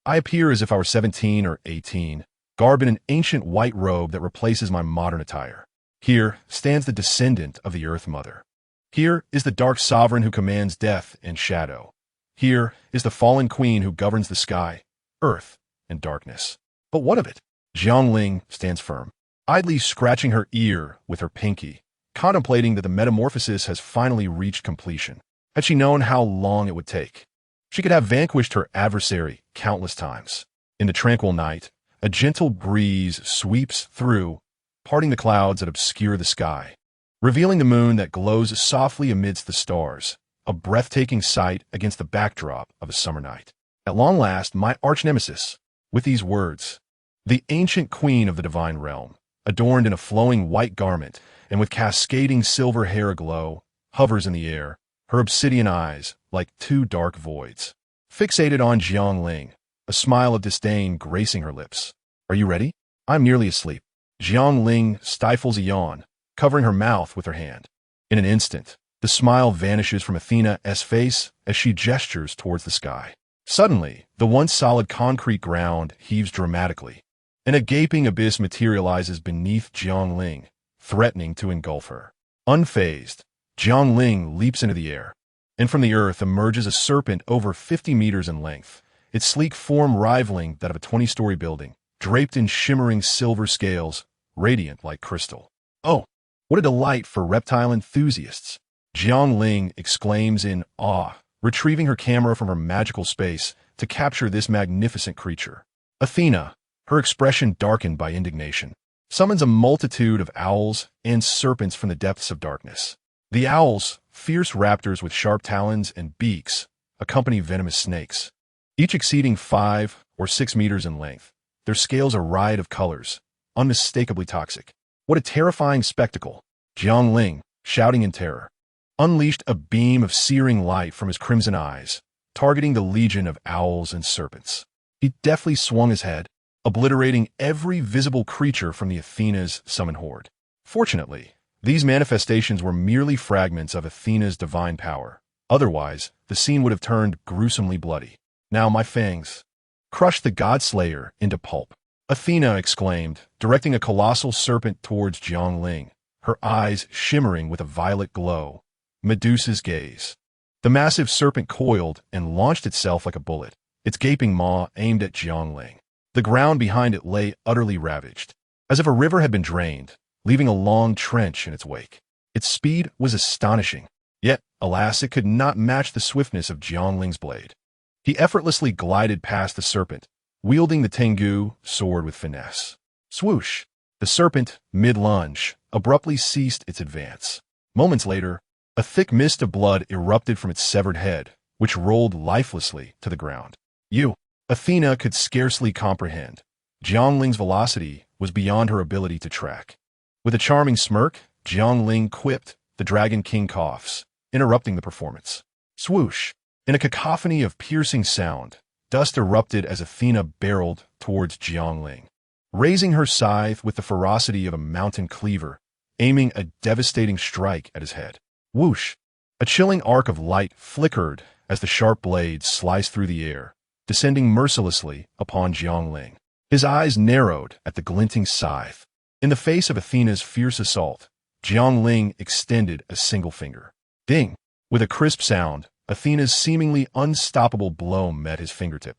I appear as if I were 17 or 18, garbed in an ancient white robe that replaces my modern attire. Here stands the descendant of the Earth Mother. Here is the dark sovereign who commands death and shadow. Here is the fallen queen who governs the sky, earth, and darkness. But what of it? Jiang Ling stands firm, idly scratching her ear with her pinky, contemplating that the metamorphosis has finally reached completion. Had she known how long it would take, she could have vanquished her adversary countless times. In the tranquil night, a gentle breeze sweeps through, parting the clouds that obscure the sky, revealing the moon that glows softly amidst the stars, a breathtaking sight against the backdrop of a summer night. At long last, my arch-nemesis, with these words, the ancient queen of the divine realm, adorned in a flowing white garment and with cascading silver hair aglow, hovers in the air, her obsidian eyes like two dark voids. Fixated on Jiang Ling, a smile of disdain gracing her lips. Are you ready? I'm nearly asleep. Jiang Ling stifles a yawn, covering her mouth with her hand. In an instant, the smile vanishes from Athena's face as she gestures towards the sky. Suddenly, the once solid concrete ground heaves dramatically, and a gaping abyss materializes beneath Jiang Ling, threatening to engulf her. Unfazed, Jiang Ling leaps into the air, and from the earth emerges a serpent over 50 meters in length, its sleek form rivaling that of a 20-story building, draped in shimmering silver scales, radiant like crystal. Oh, what a delight for reptile enthusiasts! Jiang Ling exclaims in awe, retrieving her camera from her magical space to capture this magnificent creature. Athena, her expression darkened by indignation, summons a multitude of owls and serpents from the depths of darkness. The owls, fierce raptors with sharp talons and beaks, accompany venomous snakes, each exceeding 5 or 6 meters in length. Their scales a riot of colors, unmistakably toxic. What a terrifying spectacle! Jiang Ling, shouting in terror, unleashed a beam of searing light from his crimson eyes, targeting the legion of owls and serpents. He deftly swung his head, obliterating every visible creature from the Athena's summoned horde. Fortunately, these manifestations were merely fragments of Athena's divine power. Otherwise, the scene would have turned gruesomely bloody. Now my fangs crushed the Godslayer into pulp. Athena exclaimed, directing a colossal serpent towards Jiang Ling, her eyes shimmering with a violet glow. Medusa's gaze. The massive serpent coiled and launched itself like a bullet, its gaping maw aimed at Jiang Ling. The ground behind it lay utterly ravaged, as if a river had been drained, leaving a long trench in its wake. Its speed was astonishing, yet, alas, it could not match the swiftness of Jiang Ling's blade. He effortlessly glided past the serpent, wielding the Tengu sword with finesse. Swoosh! The serpent, mid-lunge, abruptly ceased its advance. Moments later, a thick mist of blood erupted from its severed head, which rolled lifelessly to the ground. Athena could scarcely comprehend. Jiang Ling's velocity was beyond her ability to track. With a charming smirk, Jiang Ling quipped, "The Dragon King coughs," interrupting the performance. Swoosh! In a cacophony of piercing sound, dust erupted as Athena barreled towards Jiang Ling, raising her scythe with the ferocity of a mountain cleaver, aiming a devastating strike at his head. Whoosh! A chilling arc of light flickered as the sharp blade sliced through the air, descending mercilessly upon Jiang Ling. His eyes narrowed at the glinting scythe. In the face of Athena's fierce assault, Jiang Ling extended a single finger. Ding! With a crisp sound, Athena's seemingly unstoppable blow met his fingertip,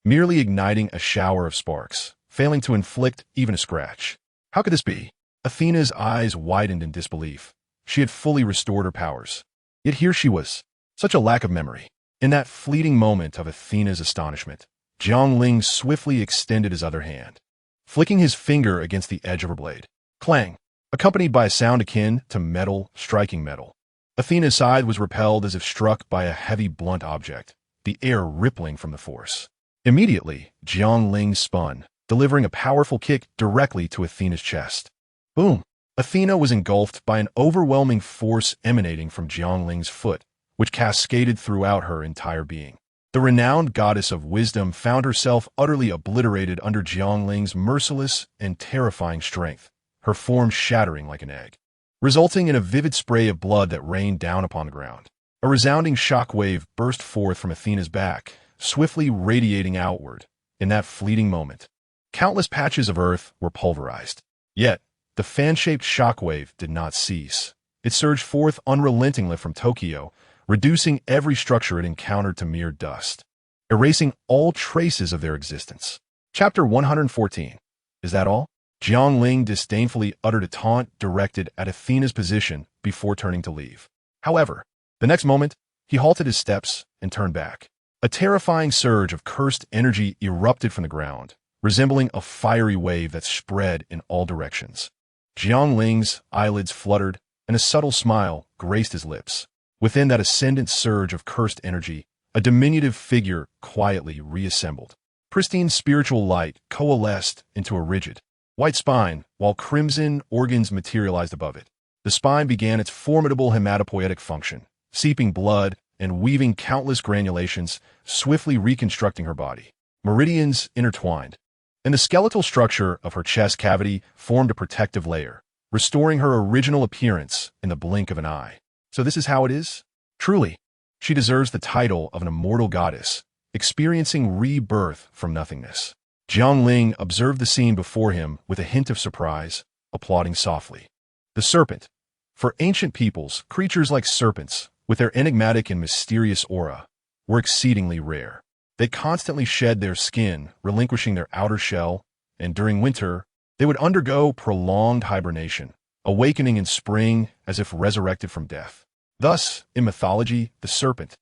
merely igniting a shower of sparks, failing to inflict even a scratch. How could this be? Athena's eyes widened in disbelief. She had fully restored her powers. Yet here she was. Such a lack of memory. In that fleeting moment of Athena's astonishment, Jiang Ling swiftly extended his other hand, flicking his finger against the edge of her blade. Clang! Accompanied by a sound akin to metal striking metal. Athena's side was repelled as if struck by a heavy blunt object, the air rippling from the force. Immediately, Jiang Ling spun, delivering a powerful kick directly to Athena's chest. Boom! Athena was engulfed by an overwhelming force emanating from Jiang Ling's foot, which cascaded throughout her entire being. The renowned goddess of wisdom found herself utterly obliterated under Jiang Ling's merciless and terrifying strength, her form shattering like an egg, resulting in a vivid spray of blood that rained down upon the ground. A resounding shockwave burst forth from Athena's back, swiftly radiating outward. In that fleeting moment, countless patches of earth were pulverized. Yet, the fan-shaped shockwave did not cease. It surged forth unrelentingly from Tokyo, reducing every structure it encountered to mere dust, erasing all traces of their existence. Chapter 114. Is that all? Jiang Ling disdainfully uttered a taunt directed at Athena's position before turning to leave. However, the next moment, he halted his steps and turned back. A terrifying surge of cursed energy erupted from the ground, resembling a fiery wave that spread in all directions. Jiang Ling's eyelids fluttered, and a subtle smile graced his lips. Within that ascendant surge of cursed energy, a diminutive figure quietly reassembled. Pristine spiritual light coalesced into a rigid, white spine, while crimson organs materialized above it. The spine began its formidable hematopoietic function, seeping blood and weaving countless granulations, swiftly reconstructing her body. Meridians intertwined, and the skeletal structure of her chest cavity formed a protective layer, restoring her original appearance in the blink of an eye. So this is how it is? Truly, she deserves the title of an immortal goddess, experiencing rebirth from nothingness. Jiang Ling observed the scene before him with a hint of surprise, applauding softly. The serpent. For ancient peoples, creatures like serpents, with their enigmatic and mysterious aura, were exceedingly rare. They constantly shed their skin, relinquishing their outer shell, and during winter, they would undergo prolonged hibernation, awakening in spring as if resurrected from death. Thus, in mythology, the serpent,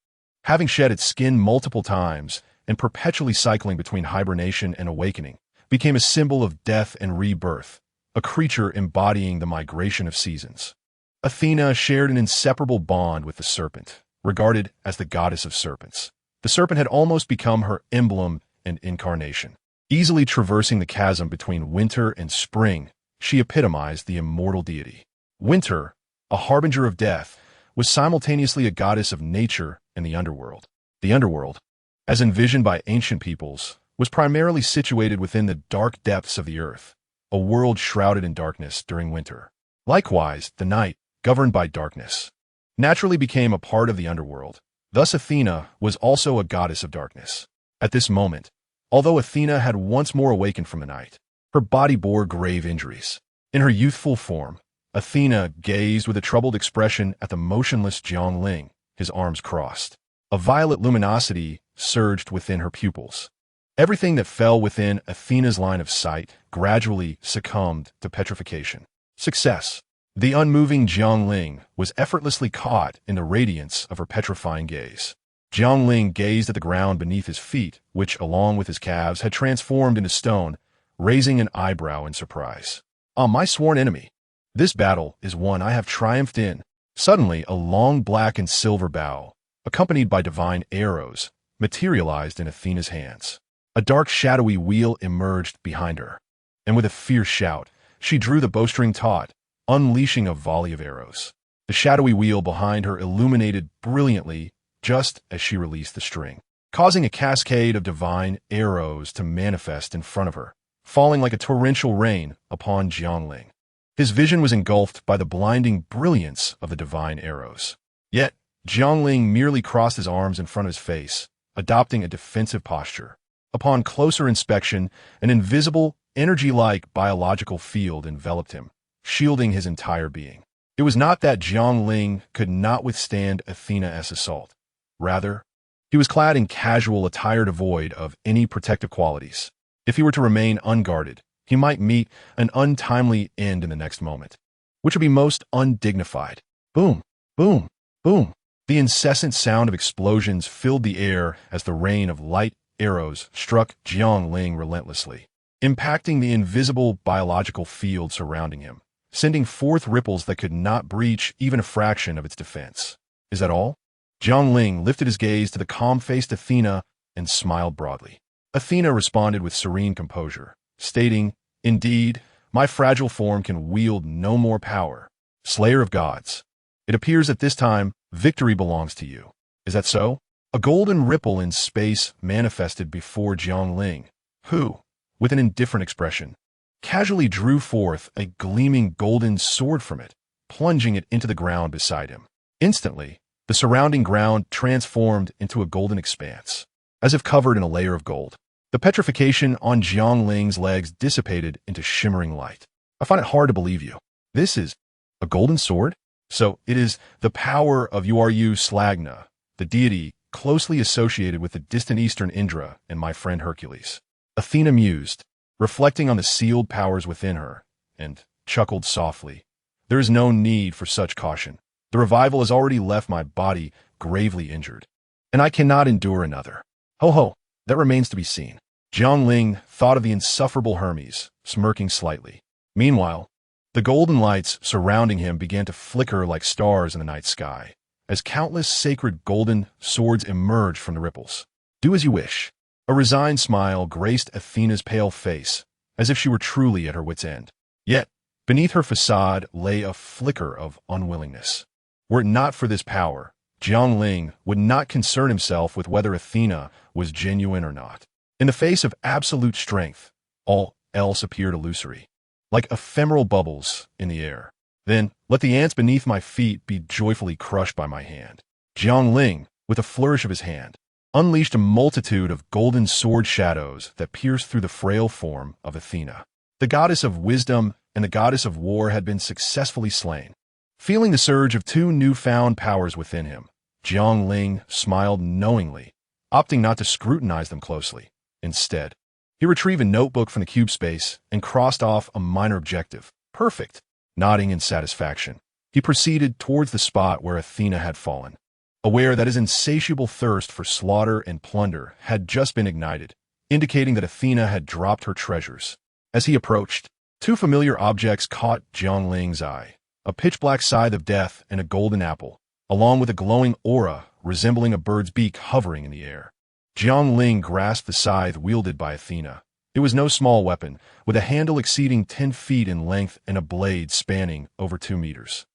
having shed its skin multiple times and perpetually cycling between hibernation and awakening, became a symbol of death and rebirth, a creature embodying the migration of seasons. Athena shared an inseparable bond with the serpent, regarded as the goddess of serpents. The serpent had almost become her emblem and incarnation. Easily traversing the chasm between winter and spring, she epitomized the immortal deity. Winter, a harbinger of death, was simultaneously a goddess of nature and the underworld. The underworld, as envisioned by ancient peoples, was primarily situated within the dark depths of the earth, a world shrouded in darkness during winter. Likewise, the night, governed by darkness, naturally became a part of the underworld. Thus Athena was also a goddess of darkness. At this moment, although Athena had once more awakened from the night, her body bore grave injuries. In her youthful form, Athena gazed with a troubled expression at the motionless Jiang Ling, his arms crossed. A violet luminosity surged within her pupils. Everything that fell within Athena's line of sight gradually succumbed to petrification. Success. The unmoving Jiang Ling was effortlessly caught in the radiance of her petrifying gaze. Jiang Ling gazed at the ground beneath his feet, which, along with his calves, had transformed into stone, raising an eyebrow in surprise. "Ah, my sworn enemy, this battle is one I have triumphed in." Suddenly, a long black and silver bow, accompanied by divine arrows, materialized in Athena's hands. A dark shadowy wheel emerged behind her, and with a fierce shout, she drew the bowstring taut, unleashing a volley of arrows. The shadowy wheel behind her illuminated brilliantly just as she released the string, causing a cascade of divine arrows to manifest in front of her, falling like a torrential rain upon Jiang Ling. His vision was engulfed by the blinding brilliance of the divine arrows. Yet, Jiang Ling merely crossed his arms in front of his face, adopting a defensive posture. Upon closer inspection, an invisible, energy-like biological field enveloped him, shielding his entire being. It was not that Jiang Ling could not withstand Athena's assault. Rather, he was clad in casual attire devoid of any protective qualities. If he were to remain unguarded, he might meet an untimely end in the next moment, which would be most undignified. Boom, boom, boom. The incessant sound of explosions filled the air as the rain of light arrows struck Jiang Ling relentlessly, impacting the invisible biological field surrounding him, sending forth ripples that could not breach even a fraction of its defense. Is that all? Jiang Ling lifted his gaze to the calm-faced Athena and smiled broadly. Athena responded with serene composure, stating, "Indeed, my fragile form can wield no more power. Slayer of gods, it appears that this time victory belongs to you. Is that so?" A golden ripple in space manifested before Jiang Ling, who, with an indifferent expression, casually drew forth a gleaming golden sword from it, plunging it into the ground beside him. Instantly, the surrounding ground transformed into a golden expanse, as if covered in a layer of gold. The petrification on Jiang Ling's legs dissipated into shimmering light. "I find it hard to believe you. This is a golden sword? So it is the power of Slagna, the deity closely associated with the distant eastern Indra and my friend Hercules." Athena mused, reflecting on the sealed powers within her, and chuckled softly. "There is no need for such caution. The revival has already left my body gravely injured, and I cannot endure another. Ho ho, that remains to be seen." Jiang Ling thought of the insufferable Hermes, smirking slightly. Meanwhile, the golden lights surrounding him began to flicker like stars in the night sky, as countless sacred golden swords emerged from the ripples. "Do as you wish." A resigned smile graced Athena's pale face, as if she were truly at her wit's end. Yet, beneath her facade lay a flicker of unwillingness. Were it not for this power, Jiang Ling would not concern himself with whether Athena was genuine or not. In the face of absolute strength, all else appeared illusory, like ephemeral bubbles in the air. "Then let the ants beneath my feet be joyfully crushed by my hand." Jiang Ling, with a flourish of his hand, unleashed a multitude of golden sword shadows that pierced through the frail form of Athena. The goddess of wisdom and the goddess of war had been successfully slain. Feeling the surge of two newfound powers within him, Jiang Ling smiled knowingly, opting not to scrutinize them closely. Instead, he retrieved a notebook from the cube space and crossed off a minor objective. Perfect. Nodding in satisfaction, he proceeded towards the spot where Athena had fallen, aware that his insatiable thirst for slaughter and plunder had just been ignited, indicating that Athena had dropped her treasures. As he approached, two familiar objects caught Jiang Ling's eye: a pitch-black scythe of death and a golden apple, along with a glowing aura resembling a bird's beak hovering in the air. Jiang Ling grasped the scythe wielded by Athena. It was no small weapon, with a handle exceeding 10 feet in length and a blade spanning over 2 meters.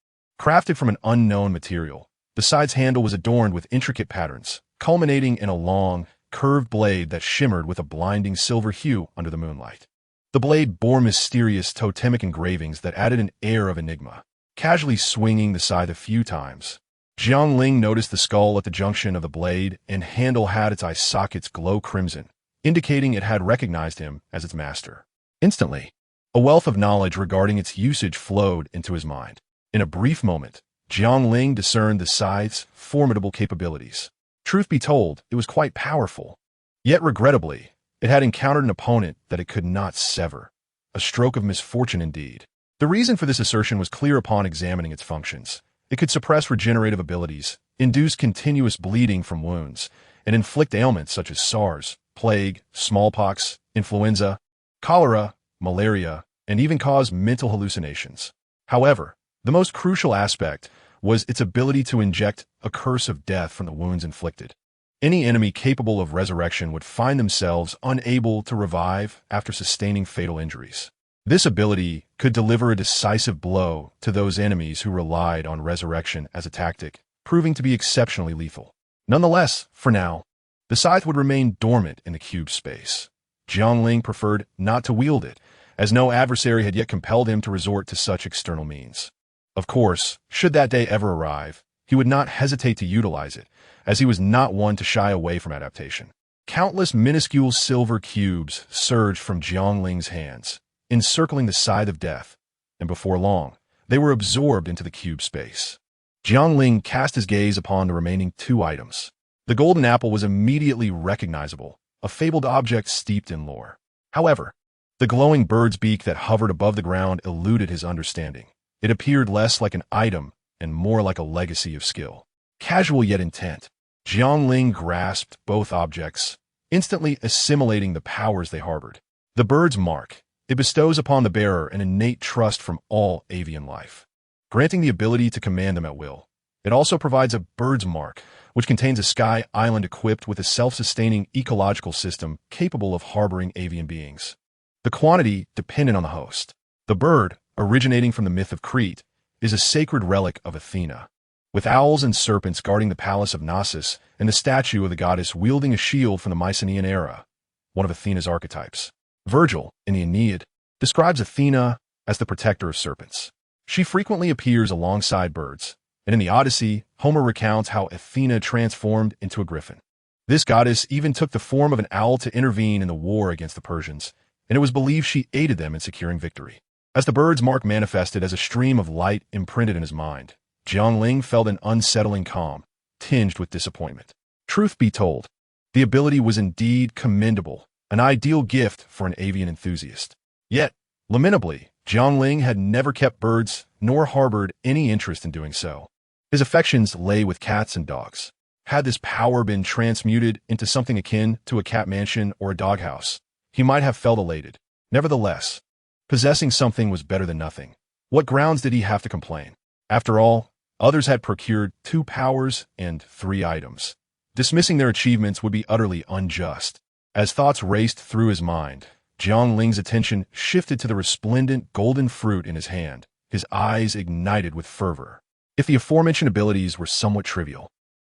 Crafted from an unknown material, the scythe's handle was adorned with intricate patterns, culminating in a long, curved blade that shimmered with a blinding silver hue under the moonlight. The blade bore mysterious totemic engravings that added an air of enigma. Casually swinging the scythe a few times, Jiang Ling noticed the skull at the junction of the blade and handle had its eye sockets glow crimson, indicating it had recognized him as its master. Instantly, a wealth of knowledge regarding its usage flowed into his mind. In a brief moment, Jiang Ling discerned the scythe's formidable capabilities. Truth be told, it was quite powerful. Yet regrettably, it had encountered an opponent that it could not sever. A stroke of misfortune indeed. The reason for this assertion was clear upon examining its functions. It could suppress regenerative abilities, induce continuous bleeding from wounds, and inflict ailments such as SARS, plague, smallpox, influenza, cholera, malaria, and even cause mental hallucinations. However, the most crucial aspect was its ability to inject a curse of death from the wounds inflicted. Any enemy capable of resurrection would find themselves unable to revive after sustaining fatal injuries. This ability could deliver a decisive blow to those enemies who relied on resurrection as a tactic, proving to be exceptionally lethal. Nonetheless, for now, the scythe would remain dormant in the cube space. Jiang Ling preferred not to wield it, as no adversary had yet compelled him to resort to such external means. Of course, should that day ever arrive, he would not hesitate to utilize it, as he was not one to shy away from adaptation. Countless minuscule silver cubes surged from Jiang Ling's hands, encircling the scythe of death, and before long, they were absorbed into the cube space. Jiang Ling cast his gaze upon the remaining 2 items. The golden apple was immediately recognizable, a fabled object steeped in lore. However, the glowing bird's beak that hovered above the ground eluded his understanding. It appeared less like an item and more like a legacy of skill. Casual yet intent, Jiang Ling grasped both objects, instantly assimilating the powers they harbored. The bird's mark. It bestows upon the bearer an innate trust from all avian life, granting the ability to command them at will. It also provides a bird's mark, which contains a sky island equipped with a self-sustaining ecological system capable of harboring avian beings. The quantity dependent on the host. The bird, originating from the myth of Crete, is a sacred relic of Athena, with owls and serpents guarding the palace of Knossos and the statue of the goddess wielding a shield from the Mycenaean era, one of Athena's archetypes. Virgil, in the Aeneid, describes Athena as the protector of serpents. She frequently appears alongside birds, and in the Odyssey, Homer recounts how Athena transformed into a griffin. This goddess even took the form of an owl to intervene in the war against the Persians, and it was believed she aided them in securing victory. As the bird's mark manifested as a stream of light imprinted in his mind, Jiang Ling felt an unsettling calm, tinged with disappointment. Truth be told, the ability was indeed commendable, an ideal gift for an avian enthusiast. Yet, lamentably, Jiang Ling had never kept birds nor harbored any interest in doing so. His affections lay with cats and dogs. Had this power been transmuted into something akin to a cat mansion or a doghouse, he might have felt elated. Nevertheless, possessing something was better than nothing. What grounds did he have to complain? After all, others had procured 2 powers and 3 items. Dismissing their achievements would be utterly unjust. As thoughts raced through his mind, Jiang Ling's attention shifted to the resplendent golden fruit in his hand. His eyes ignited with fervor. If the aforementioned abilities were somewhat trivial,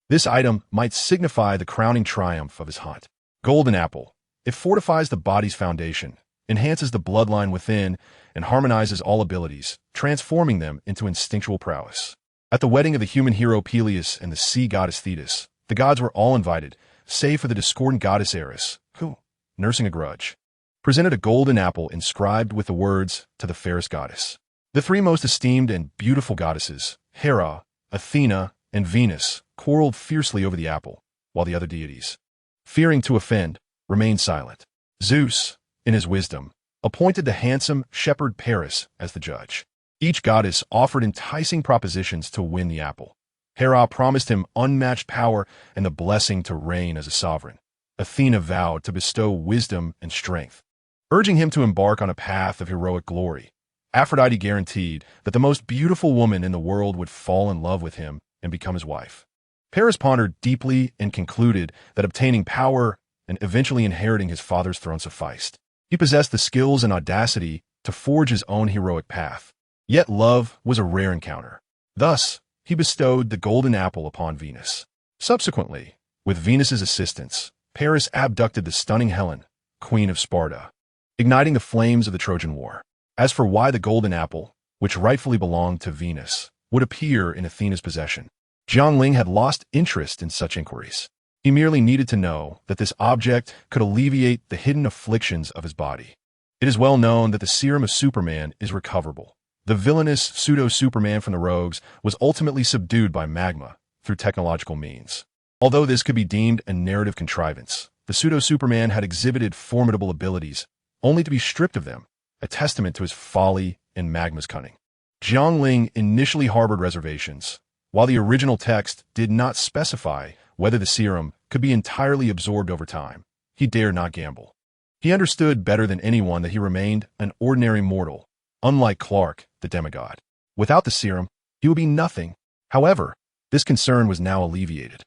this item might signify the crowning triumph of his hunt. Golden apple. It fortifies the body's foundation, enhances the bloodline within, and harmonizes all abilities, transforming them into instinctual prowess. At the wedding of the human hero Peleus and the sea goddess Thetis, the gods were all invited, save for the discordant goddess Eris, who, nursing a grudge, presented a golden apple inscribed with the words, "To the fairest goddess." The 3 most esteemed and beautiful goddesses, Hera, Athena, and Venus, quarreled fiercely over the apple, while the other deities, fearing to offend, remained silent. Zeus, in his wisdom, appointed the handsome shepherd Paris as the judge. Each goddess offered enticing propositions to win the apple. Hera promised him unmatched power and the blessing to reign as a sovereign. Athena vowed to bestow wisdom and strength, urging him to embark on a path of heroic glory. Aphrodite guaranteed that the most beautiful woman in the world would fall in love with him and become his wife. Paris pondered deeply and concluded that obtaining power and eventually inheriting his father's throne sufficed. He possessed the skills and audacity to forge his own heroic path. Yet love was a rare encounter. Thus, he bestowed the golden apple upon Venus. Subsequently, with Venus's assistance, Paris abducted the stunning Helen, Queen of Sparta, igniting the flames of the Trojan War. As for why the golden apple, which rightfully belonged to Venus, would appear in Athena's possession, Jiang Ling had lost interest in such inquiries. He merely needed to know that this object could alleviate the hidden afflictions of his body. It is well known that the serum of Superman is recoverable. The villainous pseudo-Superman from the Rogues was ultimately subdued by magma through technological means. Although this could be deemed a narrative contrivance, the pseudo-Superman had exhibited formidable abilities, only to be stripped of them, a testament to his folly and magma's cunning. Jiang Ling initially harbored reservations. While the original text did not specify whether the serum could be entirely absorbed over time, he dared not gamble. He understood better than anyone that he remained an ordinary mortal, unlike Clark, the demigod. Without the serum, he would be nothing. However, this concern was now alleviated.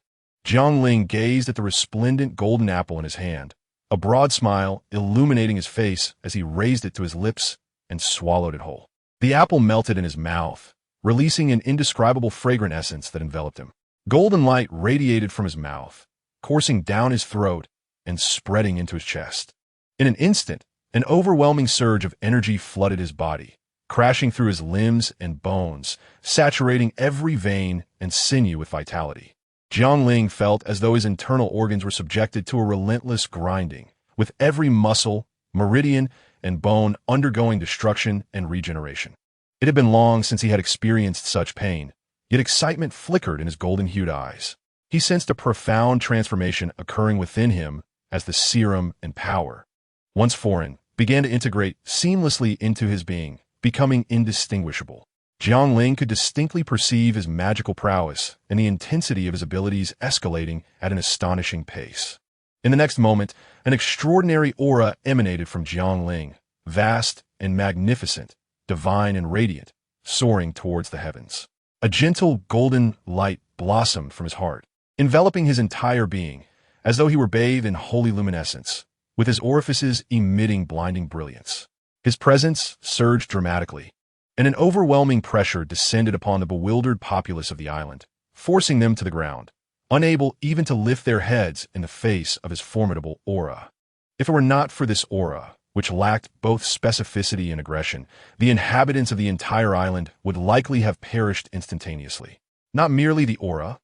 Jiang Ling gazed at the resplendent golden apple in his hand, a broad smile illuminating his face as he raised it to his lips and swallowed it whole. The apple melted in his mouth, releasing an indescribable fragrant essence that enveloped him. Golden light radiated from his mouth, coursing down his throat and spreading into his chest. In an instant, an overwhelming surge of energy flooded his body, crashing through his limbs and bones, saturating every vein and sinew with vitality. Jiang Ling felt as though his internal organs were subjected to a relentless grinding, with every muscle, meridian, and bone undergoing destruction and regeneration. It had been long since he had experienced such pain, yet excitement flickered in his golden-hued eyes. He sensed a profound transformation occurring within him as the serum and power, once foreign, began to integrate seamlessly into his being, becoming indistinguishable. Jiang Ling could distinctly perceive his magical prowess and the intensity of his abilities escalating at an astonishing pace. In the next moment, an extraordinary aura emanated from Jiang Ling, vast and magnificent, divine and radiant, soaring towards the heavens. A gentle golden light blossomed from his heart, enveloping his entire being, as though he were bathed in holy luminescence, with his orifices emitting blinding brilliance. His presence surged dramatically, and an overwhelming pressure descended upon the bewildered populace of the island, forcing them to the ground, unable even to lift their heads in the face of his formidable aura. If it were not for this aura, which lacked both specificity and aggression, the inhabitants of the entire island would likely have perished instantaneously. Not merely the aura,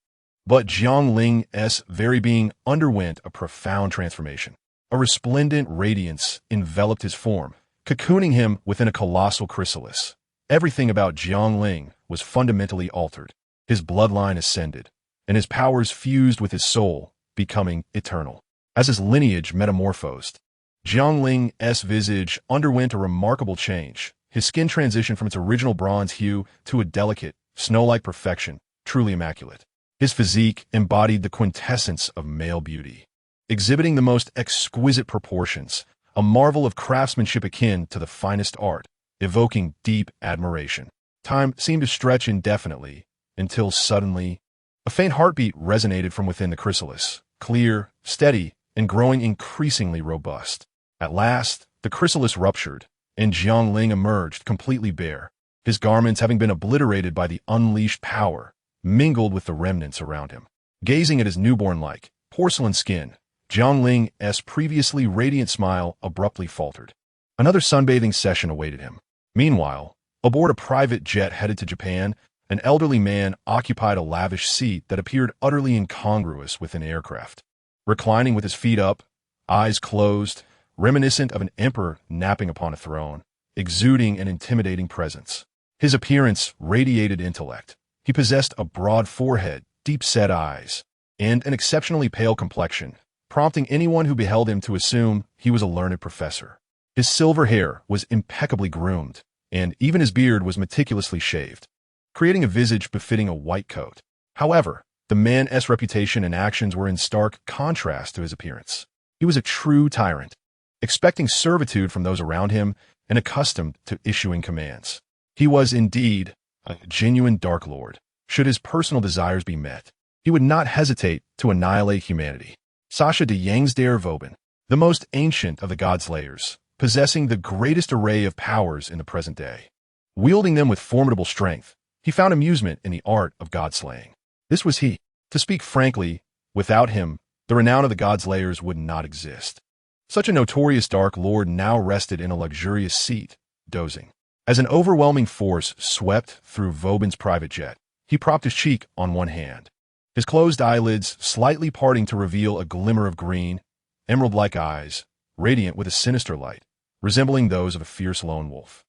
but Jiang Ling's very being underwent a profound transformation. A resplendent radiance enveloped his form, cocooning him within a colossal chrysalis. Everything about Jiang Ling was fundamentally altered. His bloodline ascended, and his powers fused with his soul, becoming eternal. As his lineage metamorphosed, Jiang Ling's visage underwent a remarkable change. His skin transitioned from its original bronze hue to a delicate, snow-like perfection, truly immaculate. His physique embodied the quintessence of male beauty, exhibiting the most exquisite proportions, a marvel of craftsmanship akin to the finest art, evoking deep admiration. Time seemed to stretch indefinitely, until suddenly, a faint heartbeat resonated from within the chrysalis, clear, steady, and growing increasingly robust. At last, the chrysalis ruptured, and Jiang Ling emerged completely bare, his garments having been obliterated by the unleashed power, mingled with the remnants around him. Gazing at his newborn-like, porcelain skin, Jiang Ling's previously radiant smile abruptly faltered. Another sunbathing session awaited him. Meanwhile, aboard a private jet headed to Japan, an elderly man occupied a lavish seat that appeared utterly incongruous with an aircraft. Reclining with his feet up, eyes closed, reminiscent of an emperor napping upon a throne, exuding an intimidating presence. His appearance radiated intellect. He possessed a broad forehead, deep-set eyes, and an exceptionally pale complexion, prompting anyone who beheld him to assume he was a learned professor. His silver hair was impeccably groomed, and even his beard was meticulously shaved, creating a visage befitting a white coat. However, the man's reputation and actions were in stark contrast to his appearance. He was a true tyrant, expecting servitude from those around him and accustomed to issuing commands. He was indeed a genuine Dark Lord. Should his personal desires be met, he would not hesitate to annihilate humanity. Sasha de Yangsdare Vauban, the most ancient of the Godslayers, possessing the greatest array of powers in the present day. Wielding them with formidable strength, he found amusement in the art of godslaying. This was he. To speak frankly, without him, the renown of the Godslayers would not exist. Such a notorious Dark Lord now rested in a luxurious seat, dozing. As an overwhelming force swept through Vauban's private jet, he propped his cheek on one hand, his closed eyelids slightly parting to reveal a glimmer of green, emerald-like eyes, radiant with a sinister light, resembling those of a fierce lone wolf.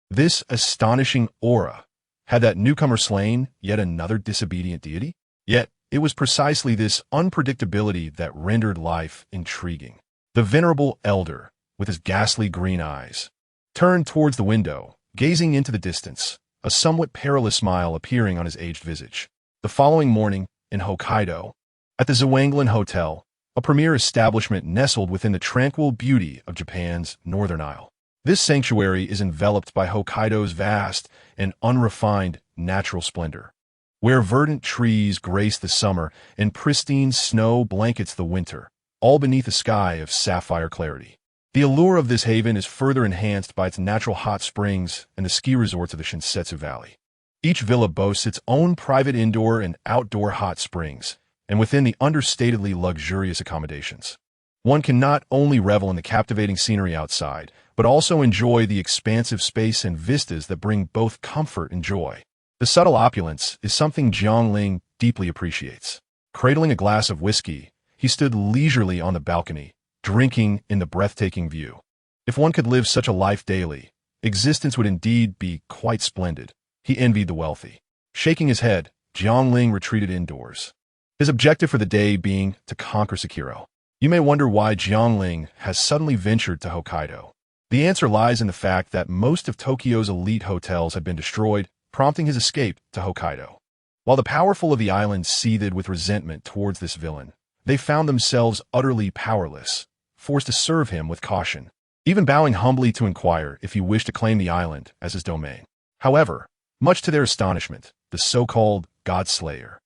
This astonishing aura. Had that newcomer slain yet another disobedient deity? Yet, it was precisely this unpredictability that rendered life intriguing. The venerable elder, with his ghastly green eyes, turned towards the window, gazing into the distance, a somewhat perilous smile appearing on his aged visage. The following morning, in Hokkaido, at the Zhuanglan Hotel, a premier establishment nestled within the tranquil beauty of Japan's Northern Isle. This sanctuary is enveloped by Hokkaido's vast and unrefined natural splendor, where verdant trees grace the summer and pristine snow blankets the winter, all beneath a sky of sapphire clarity. The allure of this haven is further enhanced by its natural hot springs and the ski resorts of the Shinsetsu Valley. Each villa boasts its own private indoor and outdoor hot springs, and within the understatedly luxurious accommodations, one can not only revel in the captivating scenery outside, but also enjoy the expansive space and vistas that bring both comfort and joy. The subtle opulence is something Jiang Ling deeply appreciates. Cradling a glass of whiskey, he stood leisurely on the balcony, drinking in the breathtaking view. If one could live such a life daily, existence would indeed be quite splendid. He envied the wealthy. Shaking his head, Jiang Ling retreated indoors. his objective for the day being to conquer Sekiro. You may wonder why Jiang Ling has suddenly ventured to Hokkaido. The answer lies in the fact that most of Tokyo's elite hotels had been destroyed, prompting his escape to Hokkaido. While the powerful of the island seethed with resentment towards this villain, they found themselves utterly powerless, forced to serve him with caution, even bowing humbly to inquire if he wished to claim the island as his domain. However, much to their astonishment, the so-called Godslayer,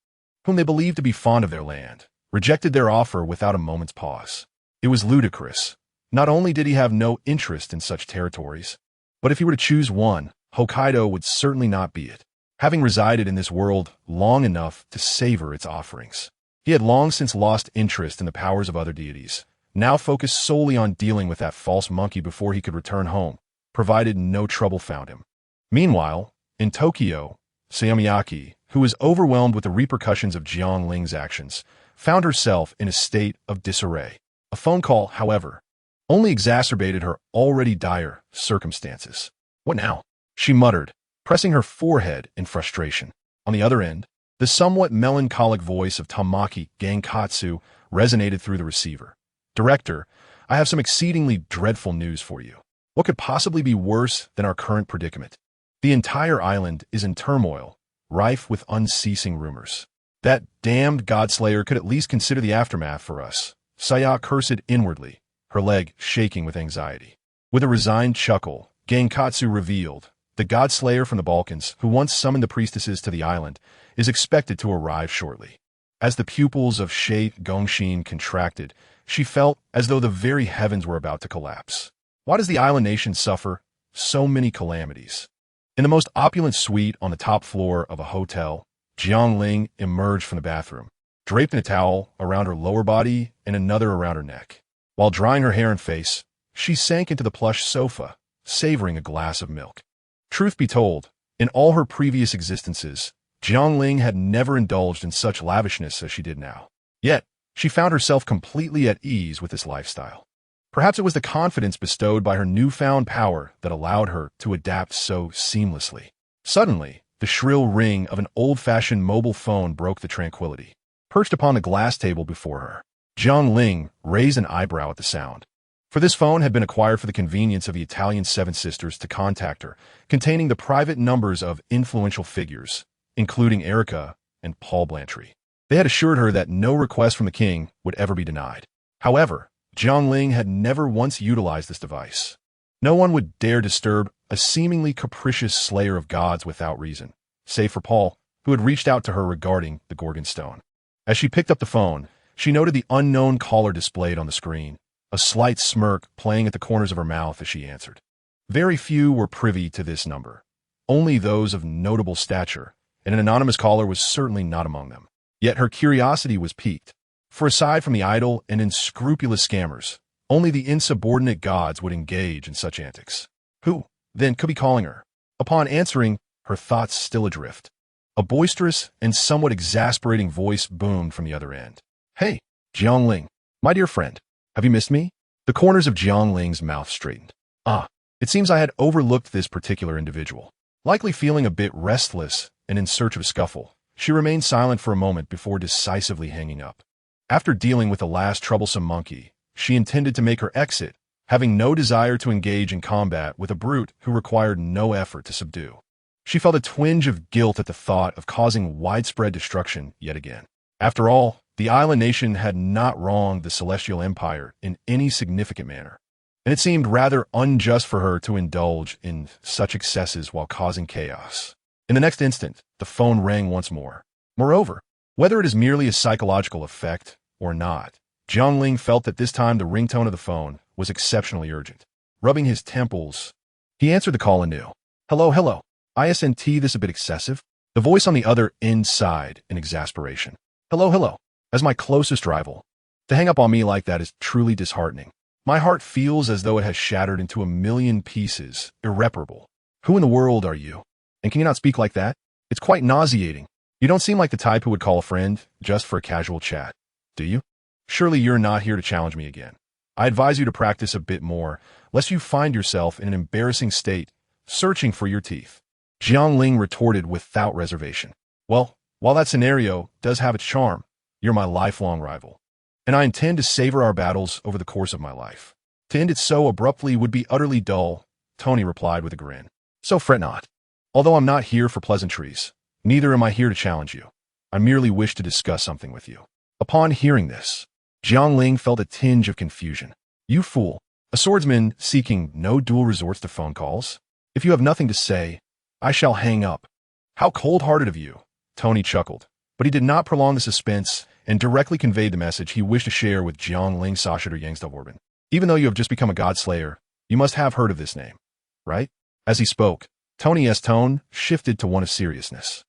whom they believed to be fond of their land, rejected their offer without a moment's pause. It was ludicrous. Not only did he have no interest in such territories, but if he were to choose one, Hokkaido would certainly not be it, having resided in this world long enough to savor its offerings. He had long since lost interest in the powers of other deities, now focused solely on dealing with that false monkey before he could return home, provided no trouble found him. Meanwhile, in Tokyo, Sayamiyaki, who was overwhelmed with the repercussions of Jiang Ling's actions, found herself in a state of disarray. A phone call, however, only exacerbated her already dire circumstances. "What now?" she muttered, pressing her forehead in frustration. On the other end, the somewhat melancholic voice of Tamaki Genkatsu resonated through the receiver. "Director, I have some exceedingly dreadful news for you. What could possibly be worse than our current predicament? The entire island is in turmoil, rife with unceasing rumors. That damned Godslayer could at least consider the aftermath for us." Saya cursed inwardly, her leg shaking with anxiety. With a resigned chuckle, Genkatsu revealed, "The Godslayer from the Balkans, who once summoned the priestesses to the island, is expected to arrive shortly." As the pupils of Shay Gongshin contracted, she felt as though the very heavens were about to collapse. Why does the island nation suffer so many calamities? In the most opulent suite on the top floor of a hotel, Jiang Ling emerged from the bathroom, draped in a towel around her lower body and another around her neck. While drying her hair and face, she sank into the plush sofa, savoring a glass of milk. Truth be told, in all her previous existences, Jiang Ling had never indulged in such lavishness as she did now. Yet, she found herself completely at ease with this lifestyle. Perhaps it was the confidence bestowed by her newfound power that allowed her to adapt so seamlessly. Suddenly, the shrill ring of an old-fashioned mobile phone broke the tranquility. Perched upon the glass table before her, Jiang Ling raised an eyebrow at the sound. For this phone had been acquired for the convenience of the Italian Seven Sisters to contact her, containing the private numbers of influential figures, including Erica and Paul Blantyre. They had assured her that no request from the king would ever be denied. However, Jiang Ling had never once utilized this device. No one would dare disturb a seemingly capricious slayer of gods without reason, save for Paul, who had reached out to her regarding the Gorgon Stone. As she picked up the phone, she noted the unknown caller displayed on the screen, a slight smirk playing at the corners of her mouth as she answered. Very few were privy to this number, only those of notable stature, and an anonymous caller was certainly not among them. Yet her curiosity was piqued, for aside from the idle and unscrupulous scammers, only the insubordinate gods would engage in such antics. Who, then, could be calling her? Upon answering, her thoughts still adrift, a boisterous and somewhat exasperating voice boomed from the other end. "Hey, Jiang Ling, my dear friend, have you missed me?" The corners of Jiang Ling's mouth straightened. It seems I had overlooked this particular individual. Likely feeling a bit restless and in search of a scuffle, she remained silent for a moment before decisively hanging up. After dealing with the last troublesome monkey, she intended to make her exit, having no desire to engage in combat with a brute who required no effort to subdue. She felt a twinge of guilt at the thought of causing widespread destruction yet again. After all, the island nation had not wronged the Celestial Empire in any significant manner, and it seemed rather unjust for her to indulge in such excesses while causing chaos. In the next instant, the phone rang once more. Moreover, whether it is merely a psychological effect or not, Jiang Ling felt that this time the ringtone of the phone was exceptionally urgent. Rubbing his temples, he answered the call anew. "Hello, hello. Isn't this a bit excessive?" The voice on the other end sighed in exasperation. "Hello, hello. As my closest rival, to hang up on me like that is truly disheartening. My heart feels as though it has shattered into a million pieces, irreparable. Who in the world are you? And can you not speak like that? It's quite nauseating. You don't seem like the type who would call a friend just for a casual chat, do you? Surely you're not here to challenge me again. I advise you to practice a bit more, lest you find yourself in an embarrassing state, searching for your teeth." Jiang Ling retorted without reservation. "Well, while that scenario does have its charm, You're my lifelong rival, and I intend to savor our battles over the course of my life. To end it so abruptly would be utterly dull, Tony replied with a grin. So fret not. Although I'm not here for pleasantries, neither am I here to challenge you. I merely wish to discuss something with you. Upon hearing this, Jiang Ling felt a tinge of confusion. You fool. A swordsman seeking no dual resorts to phone calls? If you have nothing to say, I shall hang up. How cold-hearted of you, Tony chuckled. But he did not prolong the suspense and directly conveyed the message he wished to share with Jiang Ling Sashiter Yangstubworben. Even though you have just become a Godslayer, you must have heard of this name, right? As he spoke, Tony's tone shifted to one of seriousness.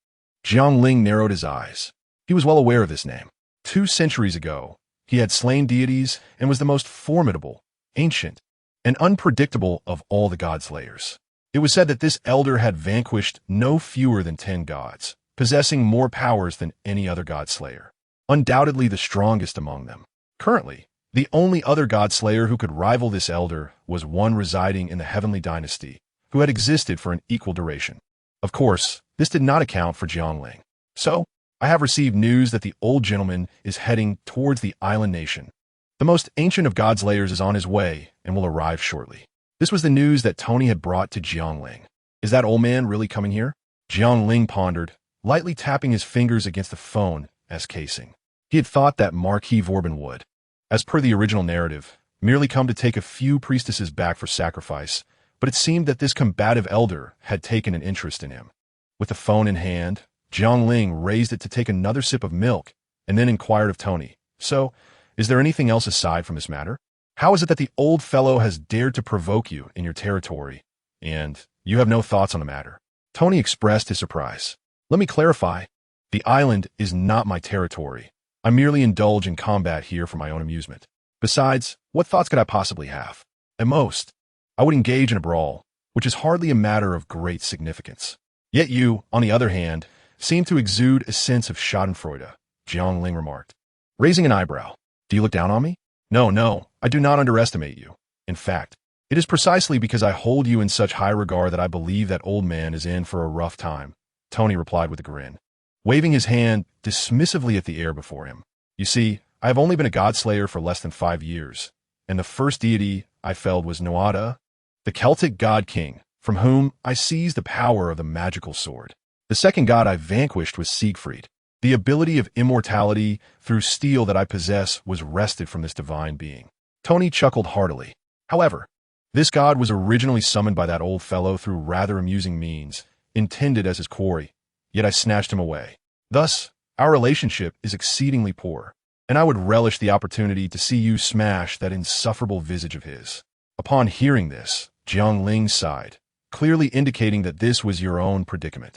Jiang Ling narrowed his eyes. He was well aware of this name. 2 centuries ago, he had slain deities and was the most formidable, ancient, and unpredictable of all the Godslayers. It was said that this elder had vanquished no fewer than 10 gods, possessing more powers than any other Godslayer. Undoubtedly the strongest among them. Currently, the only other Godslayer who could rival this elder was one residing in the Heavenly Dynasty, who had existed for an equal duration. Of course, this did not account for Jiang Ling. So, I have received news that the old gentleman is heading towards the island nation. The most ancient of Godslayers is on his way and will arrive shortly. This was the news that Tony had brought to Jiang Ling. Is that old man really coming here? Jiang Ling pondered, lightly tapping his fingers against the phone as casing. He had thought that Marquis Vorben would, as per the original narrative, merely come to take a few priestesses back for sacrifice, but it seemed that this combative elder had taken an interest in him. With the phone in hand, Jiang Ling raised it to take another sip of milk and then inquired of Tony, So, is there anything else aside from this matter? How is it that the old fellow has dared to provoke you in your territory, and you have no thoughts on the matter? Tony expressed his surprise. Let me clarify. The island is not my territory. I merely indulge in combat here for my own amusement. Besides, what thoughts could I possibly have? At most, I would engage in a brawl, which is hardly a matter of great significance. Yet you, on the other hand, seem to exude a sense of schadenfreude, Jiang Ling remarked, raising an eyebrow. Do you look down on me? No, I do not underestimate you. In fact, it is precisely because I hold you in such high regard that I believe that old man is in for a rough time, Tony replied with a grin, waving his hand dismissively at the air before him. You see, I have only been a Godslayer for less than 5 years, and the first deity I felled was Noada, the Celtic god-king, from whom I seized the power of the magical sword. The second god I vanquished was Siegfried. The ability of immortality through steel that I possess was wrested from this divine being. Tony chuckled heartily. However, this god was originally summoned by that old fellow through rather amusing means, intended as his quarry, yet I snatched him away. Thus, our relationship is exceedingly poor, and I would relish the opportunity to see you smash that insufferable visage of his. Upon hearing this, Jiang Ling sighed, clearly indicating that this was your own predicament.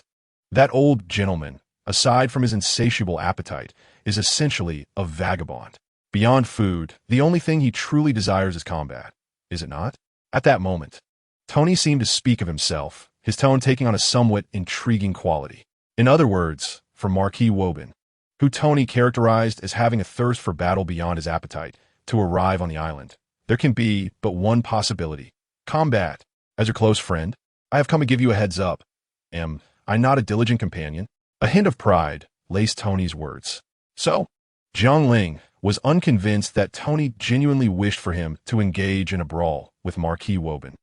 That old gentleman, aside from his insatiable appetite, is essentially a vagabond. Beyond food, the only thing he truly desires is combat, is it not? At that moment, Tony seemed to speak of himself, his tone taking on a somewhat intriguing quality. In other words, for Marquis Woben, who Tony characterized as having a thirst for battle beyond his appetite, to arrive on the island, there can be but one possibility: combat. As your close friend, I have come to give you a heads up. Am I not a diligent companion? A hint of pride laced Tony's words. So, Jiang Ling was unconvinced that Tony genuinely wished for him to engage in a brawl with Marquis Woben.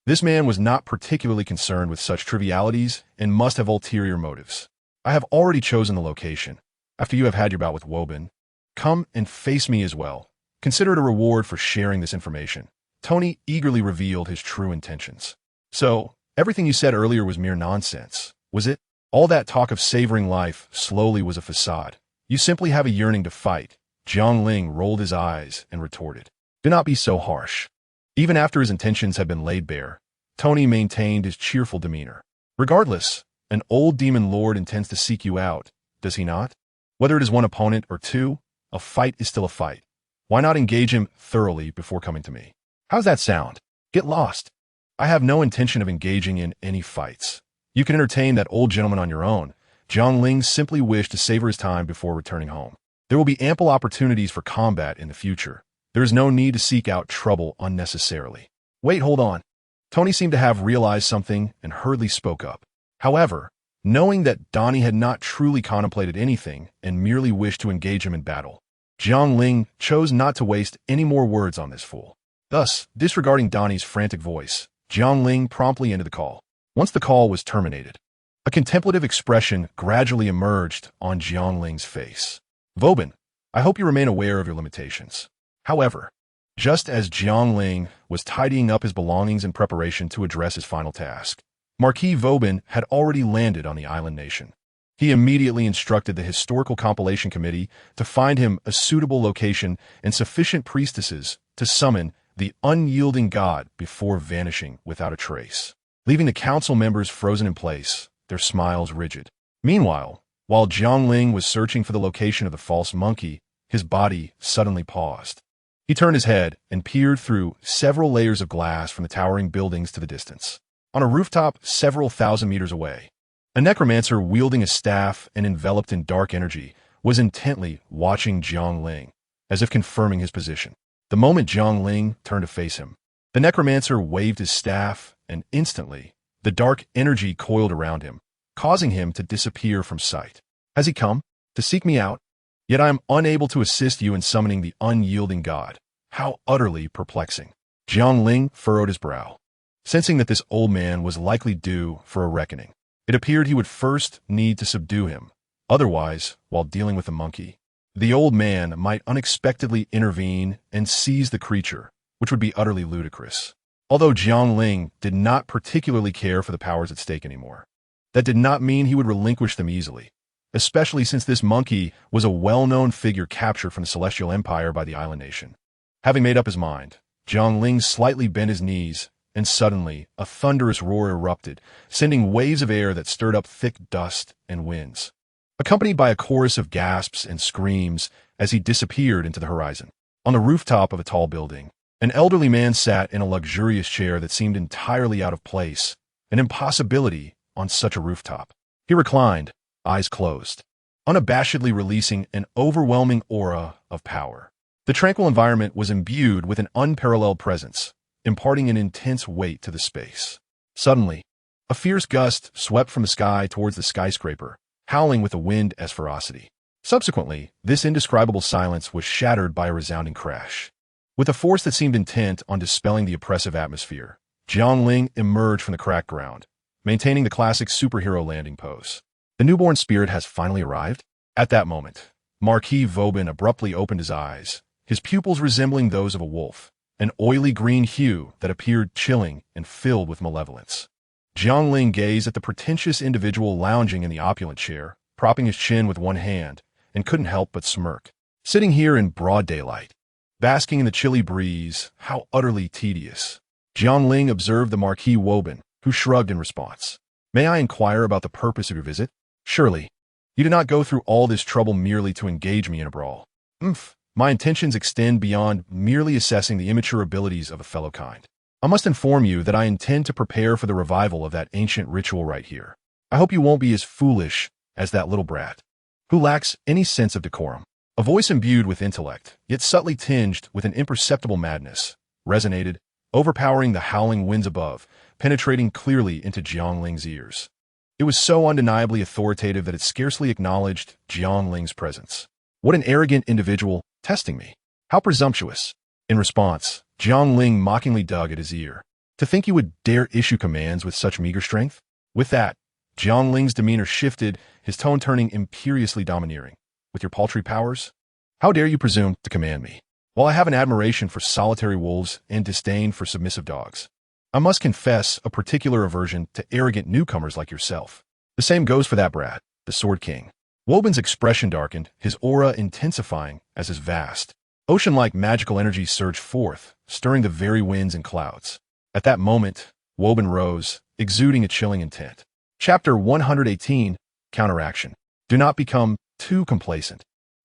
This man was not particularly concerned with such trivialities and must have ulterior motives. I have already chosen the location. After you have had your bout with Woben, come and face me as well. Consider it a reward for sharing this information. Tony eagerly revealed his true intentions. So, everything you said earlier was mere nonsense, was it? All that talk of savoring life slowly was a facade. You simply have a yearning to fight. Jiang Ling rolled his eyes and retorted. Do not be so harsh. Even after his intentions had been laid bare, Tony maintained his cheerful demeanor. Regardless, an old demon lord intends to seek you out, does he not? Whether it is one opponent or two, a fight is still a fight. Why not engage him thoroughly before coming to me? How's that sound? Get lost. I have no intention of engaging in any fights. You can entertain that old gentleman on your own. Jiang Ling simply wished to savor his time before returning home. There will be ample opportunities for combat in the future. There is no need to seek out trouble unnecessarily. Wait, hold on. Tony seemed to have realized something and hurriedly spoke up. However, Knowing that Donnie had not truly contemplated anything and merely wished to engage him in battle, Jiang Ling chose not to waste any more words on this fool. Thus, disregarding Donnie's frantic voice, Jiang Ling promptly ended the call. Once the call was terminated, a contemplative expression gradually emerged on Jiang Ling's face. Vobin, I hope you remain aware of your limitations. However, just as Jiang Ling was tidying up his belongings in preparation to address his final task, Marquis Vobin had already landed on the island nation. He immediately instructed the Historical Compilation Committee to find him a suitable location and sufficient priestesses to summon the unyielding god before vanishing without a trace, leaving the council members frozen in place, their smiles rigid. Meanwhile, while Jiang Ling was searching for the location of the false monkey, his body suddenly paused. He turned his head and peered through several layers of glass from the towering buildings to the distance. On a rooftop several thousand meters away, a necromancer wielding a staff and enveloped in dark energy was intently watching Jiang Ling, as if confirming his position. The moment Jiang Ling turned to face him, the necromancer waved his staff, and instantly, the dark energy coiled around him, causing him to disappear from sight. Has he come to seek me out? Yet I am unable to assist you in summoning the unyielding god. How utterly perplexing. Jiang Ling furrowed his brow, sensing that this old man was likely due for a reckoning. It appeared he would first need to subdue him. Otherwise, while dealing with the monkey, the old man might unexpectedly intervene and seize the creature, which would be utterly ludicrous. Although Jiang Ling did not particularly care for the powers at stake anymore, that did not mean he would relinquish them easily, especially since this monkey was a well-known figure captured from the Celestial Empire by the island nation. Having made up his mind, Jiang Ling slightly bent his knees, and suddenly a thunderous roar erupted, sending waves of air that stirred up thick dust and winds, accompanied by a chorus of gasps and screams as he disappeared into the horizon. On the rooftop of a tall building, an elderly man sat in a luxurious chair that seemed entirely out of place, an impossibility on such a rooftop. He reclined, eyes closed, unabashedly releasing an overwhelming aura of power. The tranquil environment was imbued with an unparalleled presence, imparting an intense weight to the space. Suddenly, a fierce gust swept from the sky towards the skyscraper, howling with the wind as ferocity. Subsequently, this indescribable silence was shattered by a resounding crash. With a force that seemed intent on dispelling the oppressive atmosphere, Jiang Ling emerged from the cracked ground, maintaining the classic superhero landing pose. The newborn spirit has finally arrived? At that moment, Marquis Vobin abruptly opened his eyes, his pupils resembling those of a wolf, an oily green hue that appeared chilling and filled with malevolence. Jiang Ling gazed at the pretentious individual lounging in the opulent chair, propping his chin with one hand, and couldn't help but smirk. Sitting here in broad daylight, basking in the chilly breeze, how utterly tedious. Jiang Ling observed the Marquis Vobin, who shrugged in response. May I inquire about the purpose of your visit? Surely, you did not go through all this trouble merely to engage me in a brawl. My intentions extend beyond merely assessing the immature abilities of a fellow kind. I must inform you that I intend to prepare for the revival of that ancient ritual right here. I hope you won't be as foolish as that little brat, who lacks any sense of decorum. A voice imbued with intellect, yet subtly tinged with an imperceptible madness, resonated, overpowering the howling winds above, penetrating clearly into Jiang Ling's ears. It was so undeniably authoritative that it scarcely acknowledged Jiang Ling's presence. What an arrogant individual, testing me. How presumptuous. In response, Jiang Ling mockingly dug at his ear. To think you would dare issue commands with such meager strength? With that, Jiang Ling's demeanor shifted, his tone turning imperiously domineering. With your paltry powers? How dare you presume to command me? While I have an admiration for solitary wolves and disdain for submissive dogs, I must confess a particular aversion to arrogant newcomers like yourself. The same goes for that brat, the Sword King. Wobin's expression darkened, his aura intensifying as his vast, ocean-like magical energy surged forth, stirring the very winds and clouds. At that moment, Wobin rose, exuding a chilling intent. Chapter 118, Counteraction. Do not become too complacent.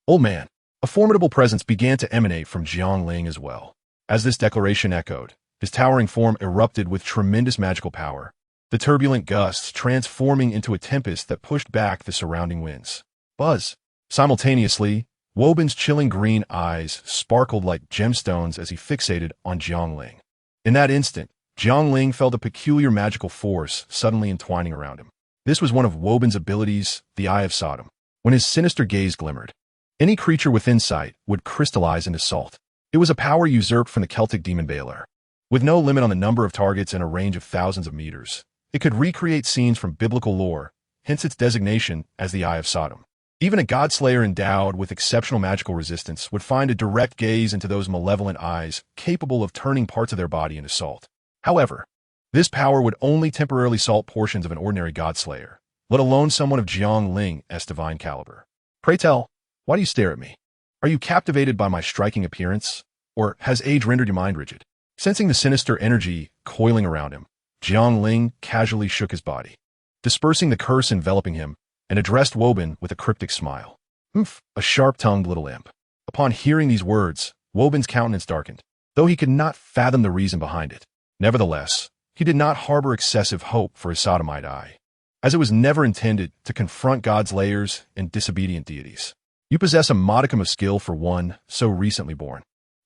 Old man. A formidable presence began to emanate from Jiang Ling as well. As this declaration echoed, his towering form erupted with tremendous magical power, the turbulent gusts transforming into a tempest that pushed back the surrounding winds. Buzz. Simultaneously, Wobin's chilling green eyes sparkled like gemstones as he fixated on Jiang Ling. In that instant, Jiang Ling felt a peculiar magical force suddenly entwining around him. This was one of Woban's abilities, the Eye of Sodom. When his sinister gaze glimmered, any creature within sight would crystallize into salt. It was a power usurped from the Celtic demon Baelor. With no limit on the number of targets and a range of thousands of meters, it could recreate scenes from biblical lore, hence its designation as the Eye of Sodom. Even a Godslayer endowed with exceptional magical resistance would find a direct gaze into those malevolent eyes capable of turning parts of their body into salt. However, this power would only temporarily salt portions of an ordinary Godslayer, let alone someone of Jiang Ling's divine caliber. Pray tell, why do you stare at me? Are you captivated by my striking appearance, or has age rendered your mind rigid? Sensing the sinister energy coiling around him, Jiang Ling casually shook his body, dispersing the curse enveloping him, and addressed Woban with a cryptic smile. A sharp-tongued little imp. Upon hearing these words, Woban's countenance darkened, though he could not fathom the reason behind it. Nevertheless, he did not harbor excessive hope for his sodomite eye, as it was never intended to confront God's layers and disobedient deities. You possess a modicum of skill for one so recently born.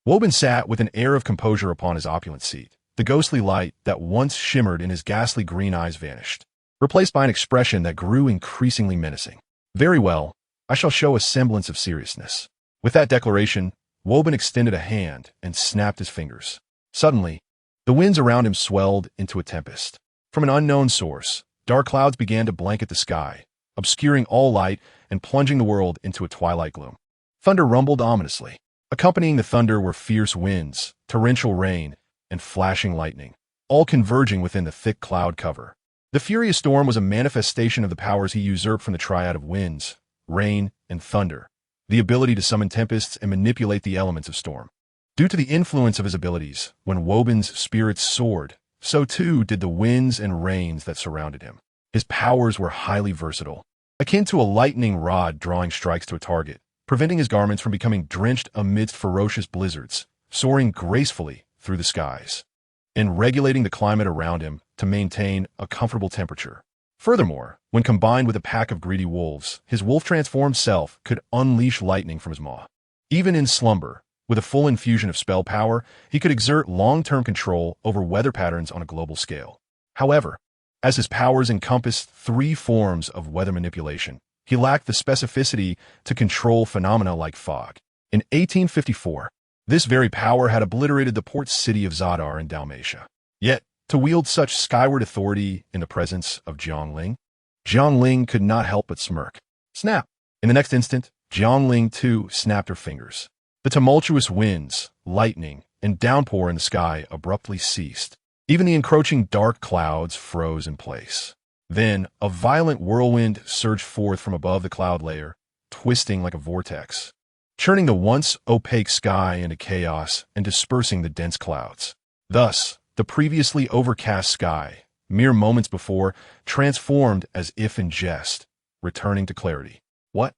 Woban sat with an air of composure upon his opulent seat. The ghostly light that once shimmered in his ghastly green eyes vanished, replaced by an expression that grew increasingly menacing. Very well, I shall show a semblance of seriousness. With that declaration, Woban extended a hand and snapped his fingers. Suddenly, the winds around him swelled into a tempest. From an unknown source, dark clouds began to blanket the sky, obscuring all light and plunging the world into a twilight gloom. Thunder rumbled ominously. Accompanying the thunder were fierce winds, torrential rain, and flashing lightning, all converging within the thick cloud cover. The furious storm was a manifestation of the powers he usurped from the triad of winds, rain, and thunder, the ability to summon tempests and manipulate the elements of storm. Due to the influence of his abilities, when Woban's spirits soared, so too did the winds and rains that surrounded him. His powers were highly versatile, akin to a lightning rod drawing strikes to a target, preventing his garments from becoming drenched amidst ferocious blizzards, soaring gracefully through the skies, and regulating the climate around him to maintain a comfortable temperature. Furthermore, when combined with a pack of greedy wolves, his wolf-transformed self could unleash lightning from his maw. Even in slumber, with a full infusion of spell power, he could exert long-term control over weather patterns on a global scale. However, as his powers encompassed three forms of weather manipulation, he lacked the specificity to control phenomena like fog. In 1854, this very power had obliterated the port city of Zadar in Dalmatia. Yet, to wield such skyward authority in the presence of Jiang Ling could not help but smirk. Snap! In the next instant, Jiang Ling too snapped her fingers. The tumultuous winds, lightning, and downpour in the sky abruptly ceased. Even the encroaching dark clouds froze in place. Then, a violent whirlwind surged forth from above the cloud layer, twisting like a vortex, churning the once opaque sky into chaos and dispersing the dense clouds. Thus, the previously overcast sky, mere moments before, transformed as if in jest, returning to clarity. What?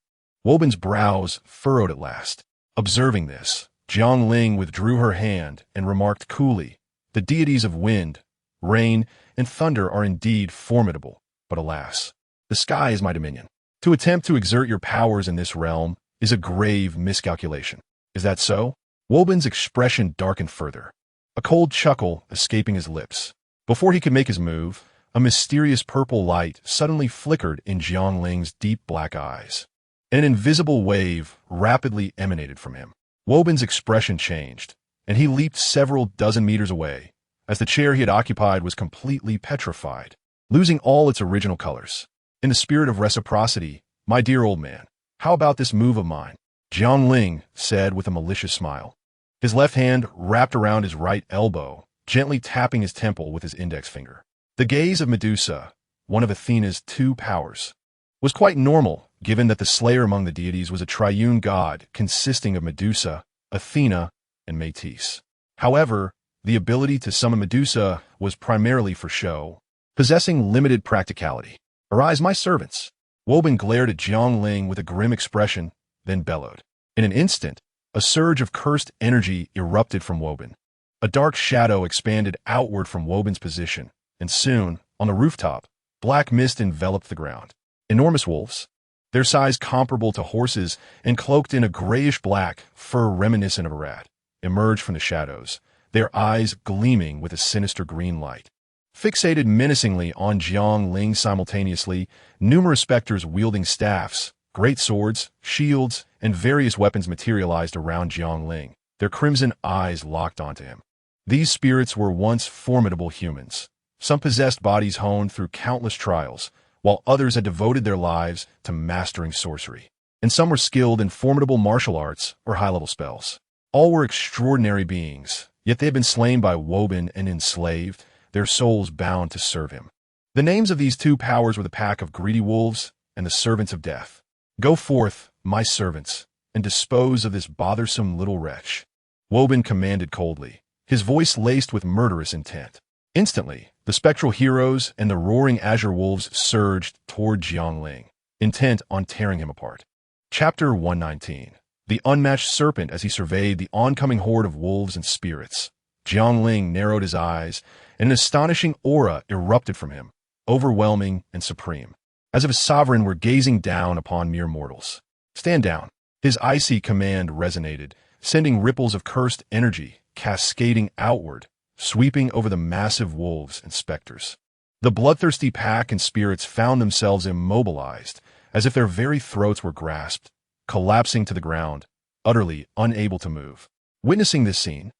Woban's brows furrowed at last. Observing this, Jiang Ling withdrew her hand and remarked coolly, "The deities of wind, rain, and thunder are indeed formidable, but alas, the sky is my dominion. To attempt to exert your powers in this realm is a grave miscalculation." Is that so? Woban's expression darkened further, a cold chuckle escaping his lips. Before he could make his move, a mysterious purple light suddenly flickered in Jiang Ling's deep black eyes. An invisible wave rapidly emanated from him. Woban's expression changed, and he leaped several dozen meters away, as the chair he had occupied was completely petrified, losing all its original colors. In the spirit of reciprocity, my dear old man, how about this move of mine? Jiang Ling said with a malicious smile. His left hand wrapped around his right elbow, gently tapping his temple with his index finger. The gaze of Medusa, one of Athena's two powers, was quite normal, given that the slayer among the deities was a triune god consisting of Medusa, Athena, and Métis. However, the ability to summon Medusa was primarily for show, possessing limited practicality. "Arise, my servants!" Woban glared at Jiang Ling with a grim expression, then bellowed. In an instant, a surge of cursed energy erupted from Woban. A dark shadow expanded outward from Woban's position, and soon, on the rooftop, black mist enveloped the ground. Enormous wolves, their size comparable to horses and cloaked in a grayish-black fur reminiscent of a rat, emerged from the shadows, their eyes gleaming with a sinister green light. Fixated menacingly on Jiang Ling simultaneously, numerous specters wielding staffs, great swords, shields, and various weapons materialized around Jiang Ling, their crimson eyes locked onto him. These spirits were once formidable humans. Some possessed bodies honed through countless trials, while others had devoted their lives to mastering sorcery. And some were skilled in formidable martial arts or high-level spells. All were extraordinary beings, yet they had been slain by Woban and enslaved, their souls bound to serve him. The names of these two powers were the pack of greedy wolves and the servants of death. "Go forth, my servants, and dispose of this bothersome little wretch," Woban commanded coldly, his voice laced with murderous intent. Instantly, the spectral heroes and the roaring azure wolves surged toward Jiang Ling, intent on tearing him apart. Chapter 119. The unmatched serpent as he surveyed the oncoming horde of wolves and spirits. Jiang Ling narrowed his eyes, and an astonishing aura erupted from him, overwhelming and supreme, as if a sovereign were gazing down upon mere mortals. "Stand down." His icy command resonated, sending ripples of cursed energy cascading outward, sweeping over the massive wolves and specters. The bloodthirsty pack and spirits found themselves immobilized, as if their very throats were grasped, collapsing to the ground, utterly unable to move. Witnessing this scene,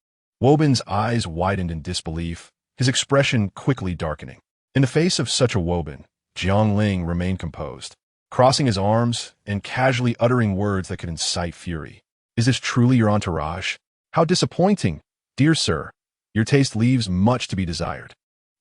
Woban's eyes widened in disbelief, his expression quickly darkening. In the face of such a Woban, Jiang Ling remained composed, crossing his arms and casually uttering words that could incite fury. "Is this truly your entourage? How disappointing, dear sir. Your taste leaves much to be desired."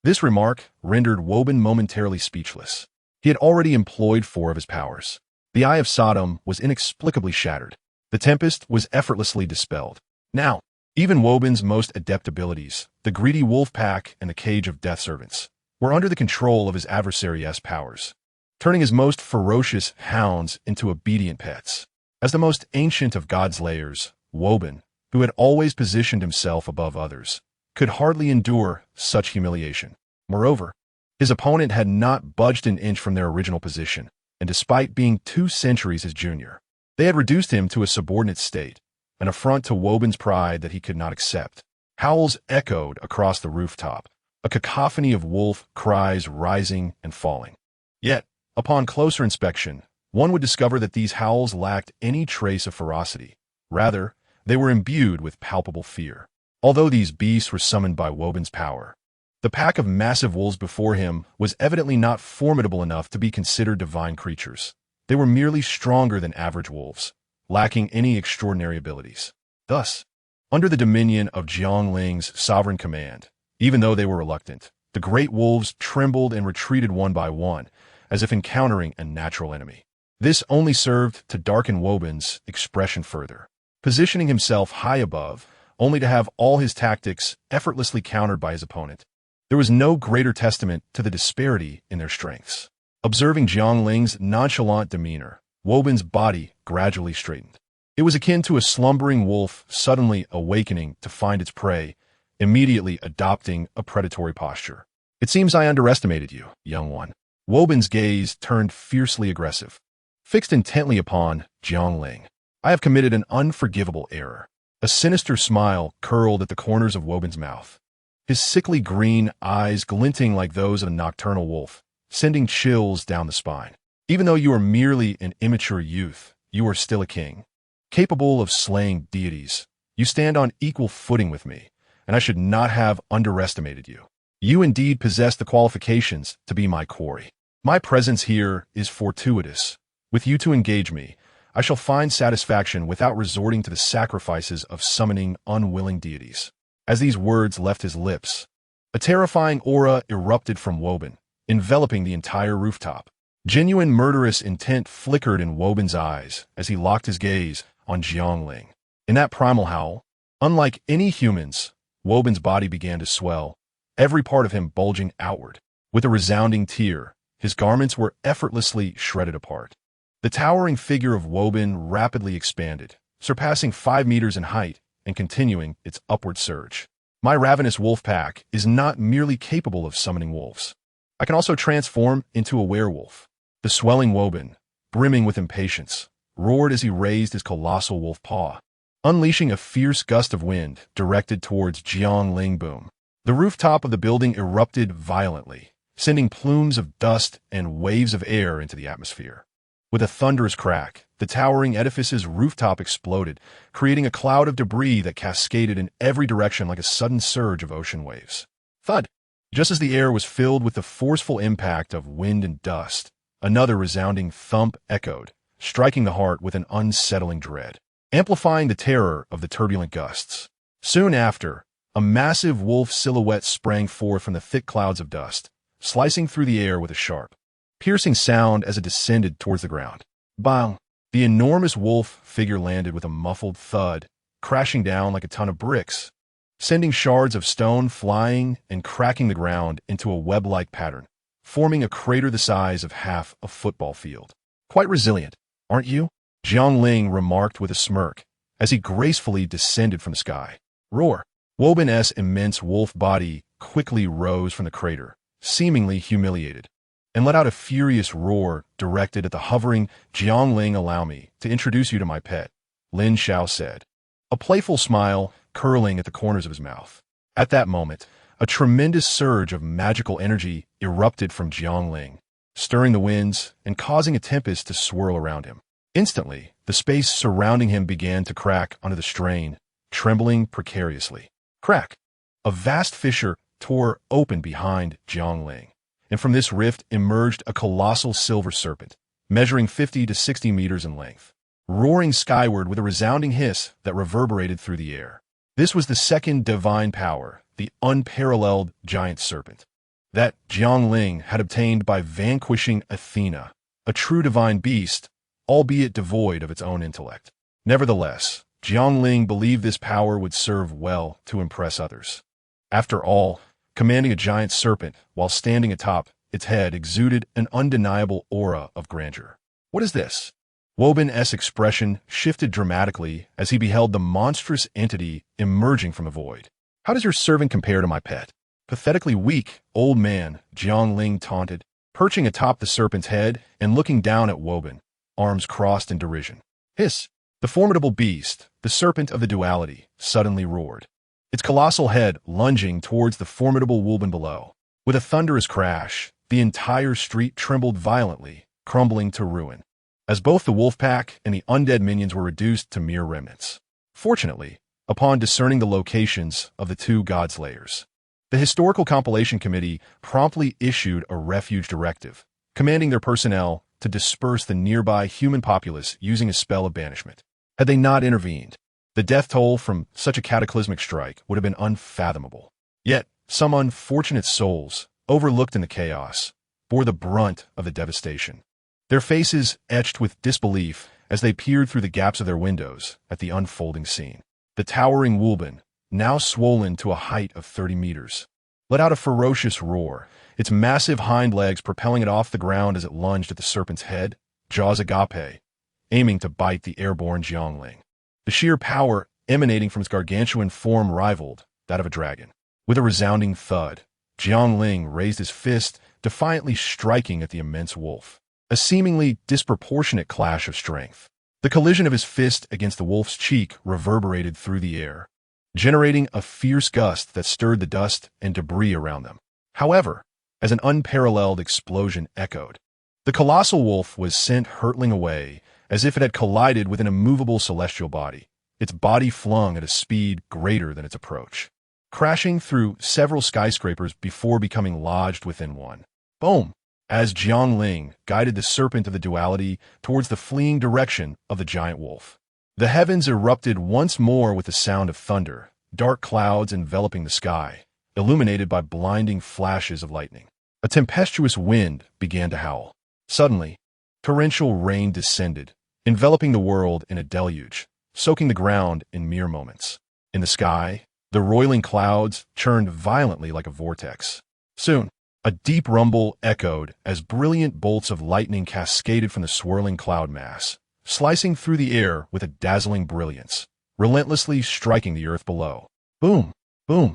This remark rendered Woban momentarily speechless. He had already employed 4 of his powers. The Eye of Sodom was inexplicably shattered. The Tempest was effortlessly dispelled. Now, even Woban's most adept abilities, the greedy wolf pack and the cage of death servants, were under the control of his adversary's powers, turning his most ferocious hounds into obedient pets. As the most ancient of Godslayers, Woban, who had always positioned himself above others, could hardly endure such humiliation. Moreover, his opponent had not budged an inch from their original position, and despite being 2 centuries his junior, they had reduced him to a subordinate state, an affront to Woban's pride that he could not accept. Howls echoed across the rooftop, a cacophony of wolf cries rising and falling. Yet, upon closer inspection, one would discover that these howls lacked any trace of ferocity. Rather, they were imbued with palpable fear. Although these beasts were summoned by Woban's power, the pack of massive wolves before him was evidently not formidable enough to be considered divine creatures. They were merely stronger than average wolves, lacking any extraordinary abilities. Thus, under the dominion of Jiang Ling's sovereign command, even though they were reluctant, the great wolves trembled and retreated one by one, as if encountering a natural enemy. This only served to darken Woban's expression further, positioning himself high above, only to have all his tactics effortlessly countered by his opponent. There was no greater testament to the disparity in their strengths. Observing Jiang Ling's nonchalant demeanor, Woban's body gradually straightened. It was akin to a slumbering wolf suddenly awakening to find its prey, immediately adopting a predatory posture. "It seems I underestimated you, young one." Woban's gaze turned fiercely aggressive, fixed intently upon Jiang Ling. "I have committed an unforgivable error." A sinister smile curled at the corners of Woban's mouth, his sickly green eyes glinting like those of a nocturnal wolf, sending chills down the spine. "Even though you are merely an immature youth, you are still a king, capable of slaying deities. You stand on equal footing with me, and I should not have underestimated you. You indeed possess the qualifications to be my quarry. My presence here is fortuitous. With you to engage me, I shall find satisfaction without resorting to the sacrifices of summoning unwilling deities." As these words left his lips, a terrifying aura erupted from Woban, enveloping the entire rooftop. Genuine murderous intent flickered in Woban's eyes as he locked his gaze on Jiang Ling. In that primal howl, unlike any humans, Woban's body began to swell, every part of him bulging outward. With a resounding tear, his garments were effortlessly shredded apart. The towering figure of Woban rapidly expanded, surpassing 5 meters in height and continuing its upward surge. "My ravenous wolf pack is not merely capable of summoning wolves. I can also transform into a werewolf." The swelling Woban, brimming with impatience, roared as he raised his colossal wolf paw, unleashing a fierce gust of wind directed towards Jiang Ling. Boom. The rooftop of the building erupted violently, sending plumes of dust and waves of air into the atmosphere. With a thunderous crack, the towering edifice's rooftop exploded, creating a cloud of debris that cascaded in every direction like a sudden surge of ocean waves. Thud! Just as the air was filled with the forceful impact of wind and dust, another resounding thump echoed, striking the heart with an unsettling dread, amplifying the terror of the turbulent gusts. Soon after, a massive wolf silhouette sprang forth from the thick clouds of dust, slicing through the air with a sharp, piercing sound as it descended towards the ground. Bang! The enormous wolf figure landed with a muffled thud, crashing down like a ton of bricks, sending shards of stone flying and cracking the ground into a web-like pattern, forming a crater the size of half a football field. Quite resilient, aren't you? Jiang Ling remarked with a smirk as he gracefully descended from the sky. Roar! Woban's immense wolf body quickly rose from the crater, seemingly humiliated, and let out a furious roar directed at the hovering Jiang Ling. Allow me to introduce you to my pet, Lin Xiao said, a playful smile curling at the corners of his mouth. At that moment, a tremendous surge of magical energy erupted from Jiang Ling, stirring the winds and causing a tempest to swirl around him. Instantly, the space surrounding him began to crack under the strain, trembling precariously. Crack! A vast fissure tore open behind Jiang Ling, and from this rift emerged a colossal silver serpent, measuring 50 to 60 meters in length, roaring skyward with a resounding hiss that reverberated through the air. This was the second divine power, the unparalleled giant serpent, that Jiang Ling had obtained by vanquishing Athena, a true divine beast, albeit devoid of its own intellect. Nevertheless, Jiang Ling believed this power would serve well to impress others. After all, commanding a giant serpent while standing atop its head exuded an undeniable aura of grandeur. What is this? Woban's expression shifted dramatically as he beheld the monstrous entity emerging from the void. How does your servant compare to my pet? Pathetically weak, old man, Jiang Ling taunted, perching atop the serpent's head and looking down at Woban, arms crossed in derision. Hiss! The formidable beast, the serpent of the duality, suddenly roared, its colossal head lunging towards the formidable Woban below. With a thunderous crash, the entire street trembled violently, crumbling to ruin, as both the wolf pack and the undead minions were reduced to mere remnants. Fortunately, upon discerning the locations of the two Godslayers, the Historical Compilation Committee promptly issued a refuge directive, commanding their personnel to disperse the nearby human populace using a spell of banishment. Had they not intervened, the death toll from such a cataclysmic strike would have been unfathomable. Yet, some unfortunate souls, overlooked in the chaos, bore the brunt of the devastation, their faces etched with disbelief as they peered through the gaps of their windows at the unfolding scene. The towering Woban, now swollen to a height of 30 meters, let out a ferocious roar, its massive hind legs propelling it off the ground as it lunged at the serpent's head, jaws agape, aiming to bite the airborne Jiang Ling. The sheer power emanating from its gargantuan form rivaled that of a dragon. With a resounding thud, Jiang Ling raised his fist, defiantly striking at the immense wolf. A seemingly disproportionate clash of strength. The collision of his fist against the wolf's cheek reverberated through the air, generating a fierce gust that stirred the dust and debris around them. However, as an unparalleled explosion echoed, the colossal wolf was sent hurtling away as if it had collided with an immovable celestial body, its body flung at a speed greater than its approach, crashing through several skyscrapers before becoming lodged within one. Boom! As Jiang Ling guided the serpent of the duality towards the fleeing direction of the giant wolf. The heavens erupted once more with the sound of thunder, dark clouds enveloping the sky, illuminated by blinding flashes of lightning. A tempestuous wind began to howl. Suddenly, torrential rain descended, enveloping the world in a deluge, soaking the ground in mere moments. In the sky, the roiling clouds churned violently like a vortex. Soon, a deep rumble echoed as brilliant bolts of lightning cascaded from the swirling cloud mass, slicing through the air with a dazzling brilliance, relentlessly striking the earth below. Boom! Boom!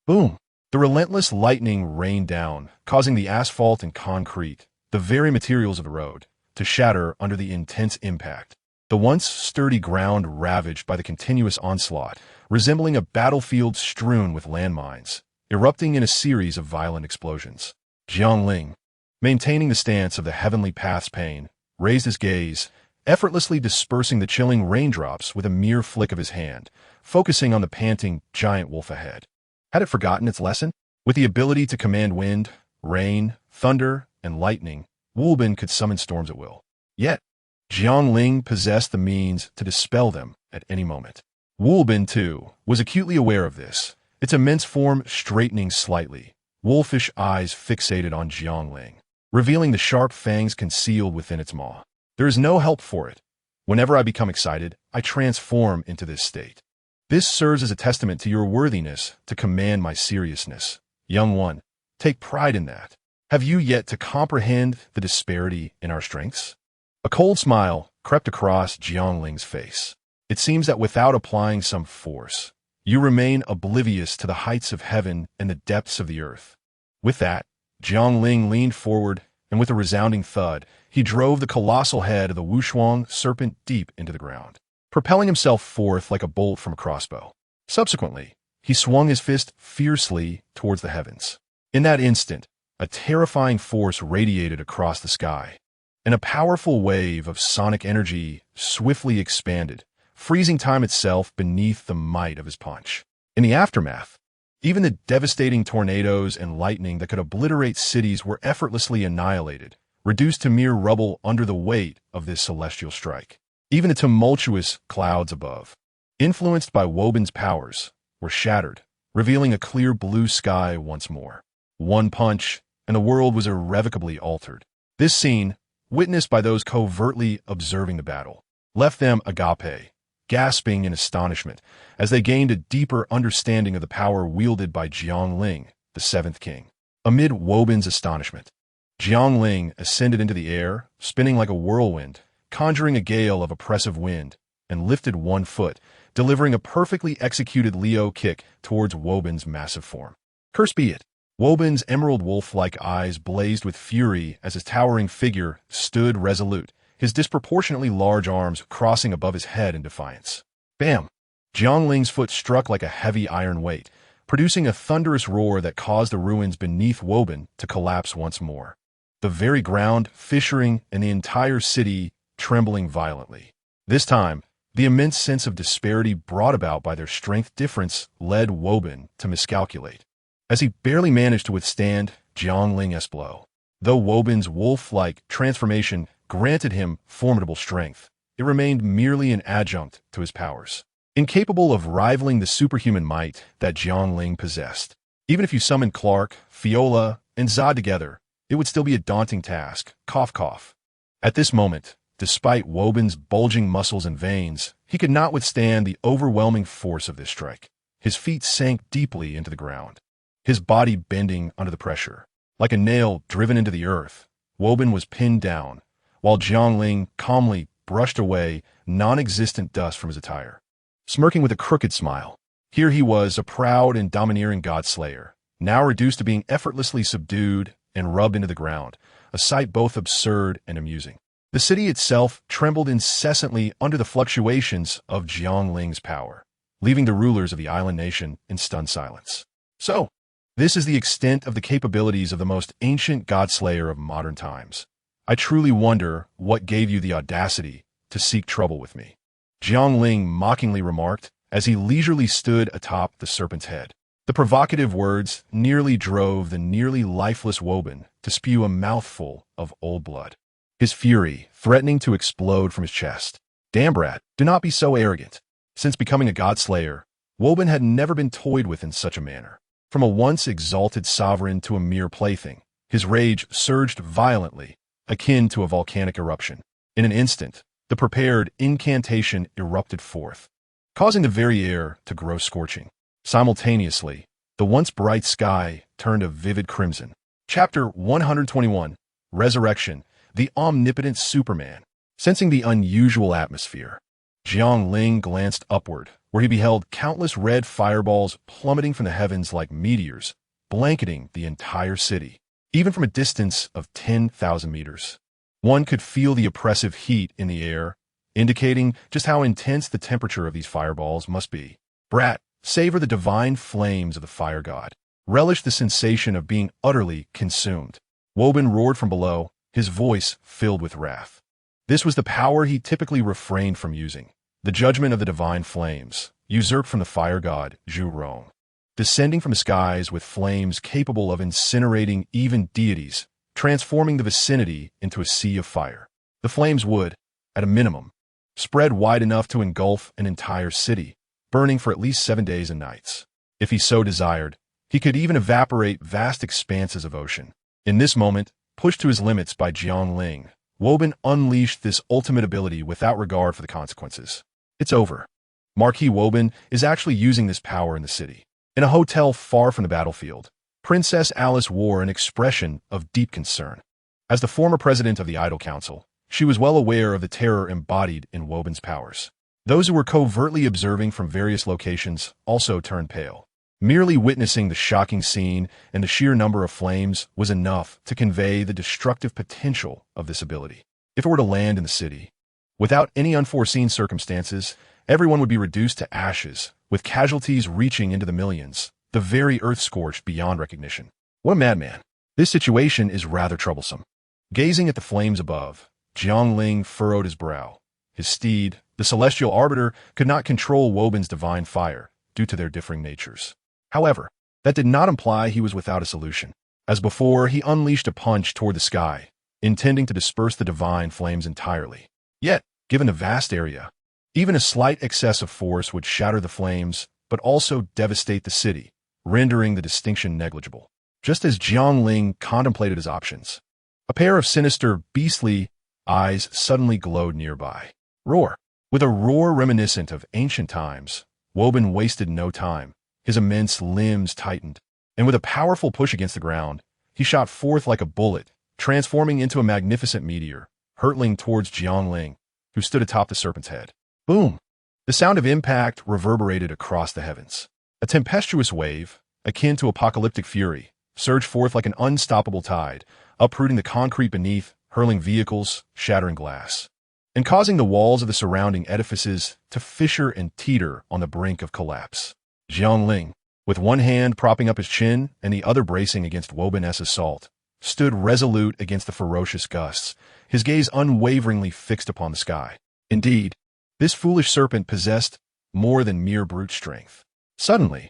Boom! The relentless lightning rained down, causing the asphalt and concrete, the very materials of the road, to shatter under the intense impact. The once sturdy ground ravaged by the continuous onslaught, resembling a battlefield strewn with landmines, erupting in a series of violent explosions. Jiang Ling, maintaining the stance of the heavenly path's pain, raised his gaze, effortlessly dispersing the chilling raindrops with a mere flick of his hand, focusing on the panting giant wolf ahead. Had it forgotten its lesson? With the ability to command wind, rain, thunder, and lightning, Wulban could summon storms at will. Yet, Jiang Ling possessed the means to dispel them at any moment. Wulban, too, was acutely aware of this, its immense form straightening slightly, wolfish eyes fixated on Jiang Ling, revealing the sharp fangs concealed within its maw. There is no help for it. Whenever I become excited, I transform into this state. This serves as a testament to your worthiness to command my seriousness. Young one, take pride in that. Have you yet to comprehend the disparity in our strengths? A cold smile crept across Jiang Ling's face. It seems that without applying some force, you remain oblivious to the heights of heaven and the depths of the earth. With that, Jiang Ling leaned forward, and with a resounding thud, he drove the colossal head of the Wushuang serpent deep into the ground, propelling himself forth like a bolt from a crossbow. Subsequently, he swung his fist fiercely towards the heavens. In that instant, a terrifying force radiated across the sky, and a powerful wave of sonic energy swiftly expanded, freezing time itself beneath the might of his punch. In the aftermath, even the devastating tornadoes and lightning that could obliterate cities were effortlessly annihilated, reduced to mere rubble under the weight of this celestial strike. Even the tumultuous clouds above, influenced by Woban's powers, were shattered, revealing a clear blue sky once more. One punch, and the world was irrevocably altered. This scene, witnessed by those covertly observing the battle, left them agape, gasping in astonishment as they gained a deeper understanding of the power wielded by Jiang Ling, the seventh king. Amid Woban's astonishment, Jiang Ling ascended into the air, spinning like a whirlwind, conjuring a gale of oppressive wind, and lifted one foot, delivering a perfectly executed Leo kick towards Woban's massive form. Cursed be it! Woban's emerald wolf-like eyes blazed with fury as his towering figure stood resolute, his disproportionately large arms crossing above his head in defiance. Bam! Jiang Ling's foot struck like a heavy iron weight, producing a thunderous roar that caused the ruins beneath Woban to collapse once more. The very ground fissuring and the entire city trembling violently. This time, the immense sense of disparity brought about by their strength difference led Woban to miscalculate, as he barely managed to withstand Jiang Ling's blow. Though Woban's wolf-like transformation granted him formidable strength, it remained merely an adjunct to his powers, incapable of rivaling the superhuman might that Jiang Ling possessed. Even if you summoned Clark, Fiola, and Zod together, it would still be a daunting task. Cough, cough. At this moment, despite Woban's bulging muscles and veins, he could not withstand the overwhelming force of this strike. His feet sank deeply into the ground, his body bending under the pressure. Like a nail driven into the earth, Woban was pinned down, while Jiang Ling calmly brushed away non-existent dust from his attire. Smirking with a crooked smile, here he was, a proud and domineering Godslayer, now reduced to being effortlessly subdued and rubbed into the ground, a sight both absurd and amusing. The city itself trembled incessantly under the fluctuations of Jiang Ling's power, leaving the rulers of the island nation in stunned silence. So, this is the extent of the capabilities of the most ancient Godslayer of modern times. I truly wonder what gave you the audacity to seek trouble with me, Jiang Ling mockingly remarked as he leisurely stood atop the serpent's head. The provocative words nearly drove the nearly lifeless Woban to spew a mouthful of old blood, his fury threatening to explode from his chest. Damn, brat, do not be so arrogant. Since becoming a Godslayer, Woban had never been toyed with in such a manner. From a once exalted sovereign to a mere plaything, his rage surged violently, akin to a volcanic eruption. In an instant, the prepared incantation erupted forth, causing the very air to grow scorching. Simultaneously, the once bright sky turned a vivid crimson. Chapter 121, Resurrection, the Omnipotent Superman. Sensing the unusual atmosphere, Jiang Ling glanced upward, where he beheld countless red fireballs plummeting from the heavens like meteors, blanketing the entire city, even from a distance of 10,000 meters. One could feel the oppressive heat in the air, indicating just how intense the temperature of these fireballs must be. Brat, savor the divine flames of the fire god. relished the sensation of being utterly consumed. Woban roared from below, his voice filled with wrath. This was the power he typically refrained from using. The judgment of the divine flames, usurped from the fire god, Zhu Rong. Descending from the skies with flames capable of incinerating even deities, transforming the vicinity into a sea of fire. The flames would, at a minimum, spread wide enough to engulf an entire city, burning for at least 7 days and nights. If he so desired, he could even evaporate vast expanses of ocean. In this moment, pushed to his limits by Jiang Ling, Woban unleashed this ultimate ability without regard for the consequences. It's over. Marquis Woban is actually using this power in the city. In a hotel far from the battlefield, Princess Alice wore an expression of deep concern. As the former president of the Idol Council, she was well aware of the terror embodied in Woban's powers. Those who were covertly observing from various locations also turned pale. Merely witnessing the shocking scene and the sheer number of flames was enough to convey the destructive potential of this ability. If it were to land in the city, without any unforeseen circumstances, everyone would be reduced to ashes, with casualties reaching into the millions, the very earth scorched beyond recognition. What a madman. This situation is rather troublesome. Gazing at the flames above, Jiang Ling furrowed his brow. His steed, the celestial arbiter, could not control Woban's divine fire due to their differing natures. However, that did not imply he was without a solution. As before, he unleashed a punch toward the sky, intending to disperse the divine flames entirely. Yet, given the vast area, even a slight excess of force would shatter the flames, but also devastate the city, rendering the distinction negligible. Just as Jiang Ling contemplated his options, a pair of sinister, beastly eyes suddenly glowed nearby. Roar! With a roar reminiscent of ancient times, Woban wasted no time. His immense limbs tightened, and with a powerful push against the ground, he shot forth like a bullet, transforming into a magnificent meteor, hurtling towards Jiang Ling, who stood atop the serpent's head. Boom! The sound of impact reverberated across the heavens. A tempestuous wave, akin to apocalyptic fury, surged forth like an unstoppable tide, uprooting the concrete beneath, hurling vehicles, shattering glass, and causing the walls of the surrounding edifices to fissure and teeter on the brink of collapse. Jiang Ling, with one hand propping up his chin and the other bracing against Woban's assault, stood resolute against the ferocious gusts, his gaze unwaveringly fixed upon the sky. Indeed, this foolish serpent possessed more than mere brute strength. Suddenly,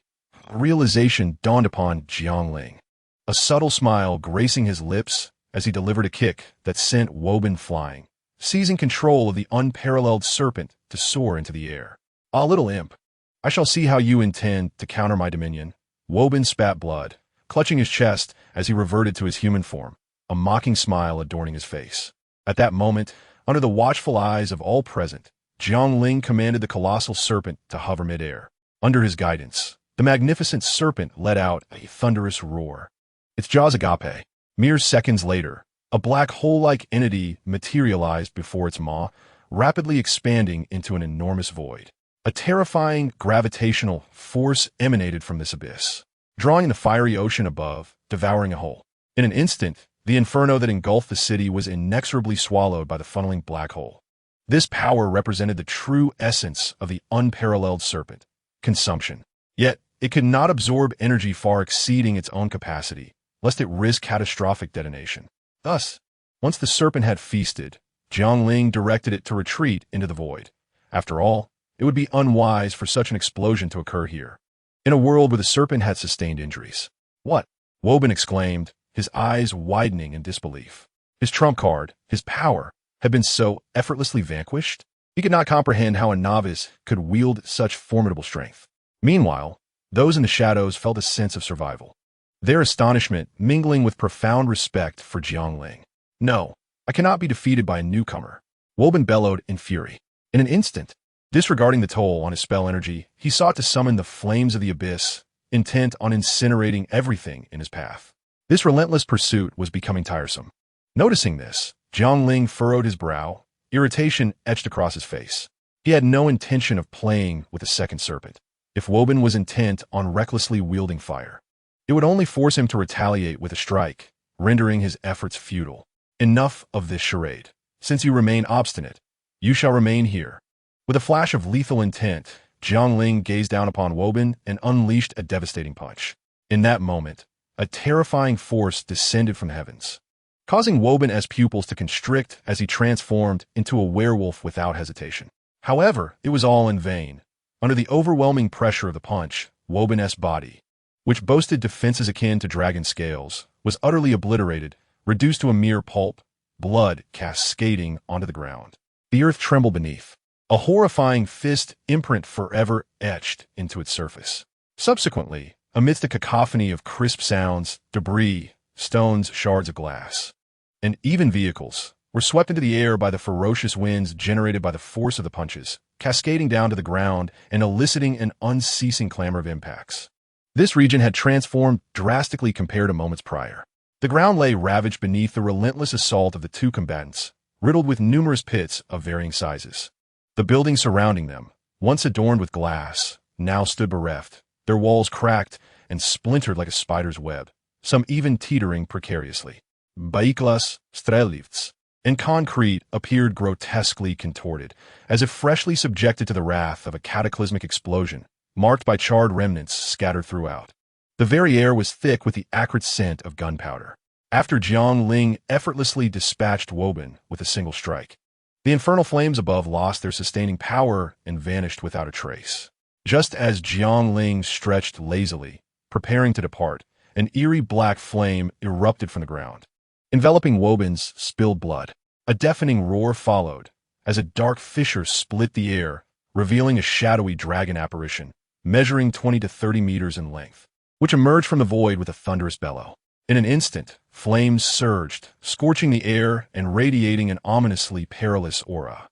a realization dawned upon Jiang Ling, a subtle smile gracing his lips as he delivered a kick that sent Woban flying, seizing control of the unparalleled serpent to soar into the air. Ah, little imp, I shall see how you intend to counter my dominion. Woban spat blood, clutching his chest as he reverted to his human form, a mocking smile adorning his face. At that moment, under the watchful eyes of all present, Jiang Ling commanded the colossal serpent to hover midair. Under his guidance, the magnificent serpent let out a thunderous roar. Its jaws agape. Mere seconds later, a black hole-like entity materialized before its maw, rapidly expanding into an enormous void. A terrifying gravitational force emanated from this abyss, drawing the fiery ocean above, devouring a hole. In an instant, the inferno that engulfed the city was inexorably swallowed by the funneling black hole. This power represented the true essence of the unparalleled serpent, consumption. Yet, it could not absorb energy far exceeding its own capacity, lest it risk catastrophic detonation. Thus, once the serpent had feasted, Jiang Ling directed it to retreat into the void. After all, it would be unwise for such an explosion to occur here, in a world where the serpent had sustained injuries. What? Woban exclaimed, his eyes widening in disbelief. His trump card, his power, had been so effortlessly vanquished? He could not comprehend how a novice could wield such formidable strength. Meanwhile, those in the shadows felt a sense of survival, their astonishment mingling with profound respect for Jiang Ling. No, I cannot be defeated by a newcomer, Woban bellowed in fury. In an instant, disregarding the toll on his spell energy, he sought to summon the flames of the abyss, intent on incinerating everything in his path. This relentless pursuit was becoming tiresome. Noticing this, Jiang Ling furrowed his brow, irritation etched across his face. He had no intention of playing with a second serpent. If Woban was intent on recklessly wielding fire, it would only force him to retaliate with a strike, rendering his efforts futile. Enough of this charade. Since you remain obstinate, you shall remain here. With a flash of lethal intent, Jiang Ling gazed down upon Woban and unleashed a devastating punch. In that moment, a terrifying force descended from the heavens, causing Woban's pupils to constrict as he transformed into a werewolf without hesitation. However, it was all in vain. Under the overwhelming pressure of the punch, Woban's body, which boasted defenses akin to dragon scales, was utterly obliterated, reduced to a mere pulp, blood cascading onto the ground. The earth trembled beneath, a horrifying fist imprint forever etched into its surface. Subsequently, amidst a cacophony of crisp sounds, debris, stones, shards of glass, and even vehicles were swept into the air by the ferocious winds generated by the force of the punches, cascading down to the ground and eliciting an unceasing clamor of impacts. This region had transformed drastically compared to moments prior. The ground lay ravaged beneath the relentless assault of the two combatants, riddled with numerous pits of varying sizes. The buildings surrounding them, once adorned with glass, now stood bereft, their walls cracked and splintered like a spider's web, some even teetering precariously. Baiklas, strelivts, and concrete appeared grotesquely contorted, as if freshly subjected to the wrath of a cataclysmic explosion, marked by charred remnants scattered throughout. The very air was thick with the acrid scent of gunpowder. After Jiang Ling effortlessly dispatched Woban with a single strike, the infernal flames above lost their sustaining power and vanished without a trace. Just as Jiang Ling stretched lazily, preparing to depart, an eerie black flame erupted from the ground, enveloping Woban's spilled blood. A deafening roar followed, as a dark fissure split the air, revealing a shadowy dragon apparition, measuring 20 to 30 meters in length, which emerged from the void with a thunderous bellow. In an instant, flames surged, scorching the air and radiating an ominously perilous aura.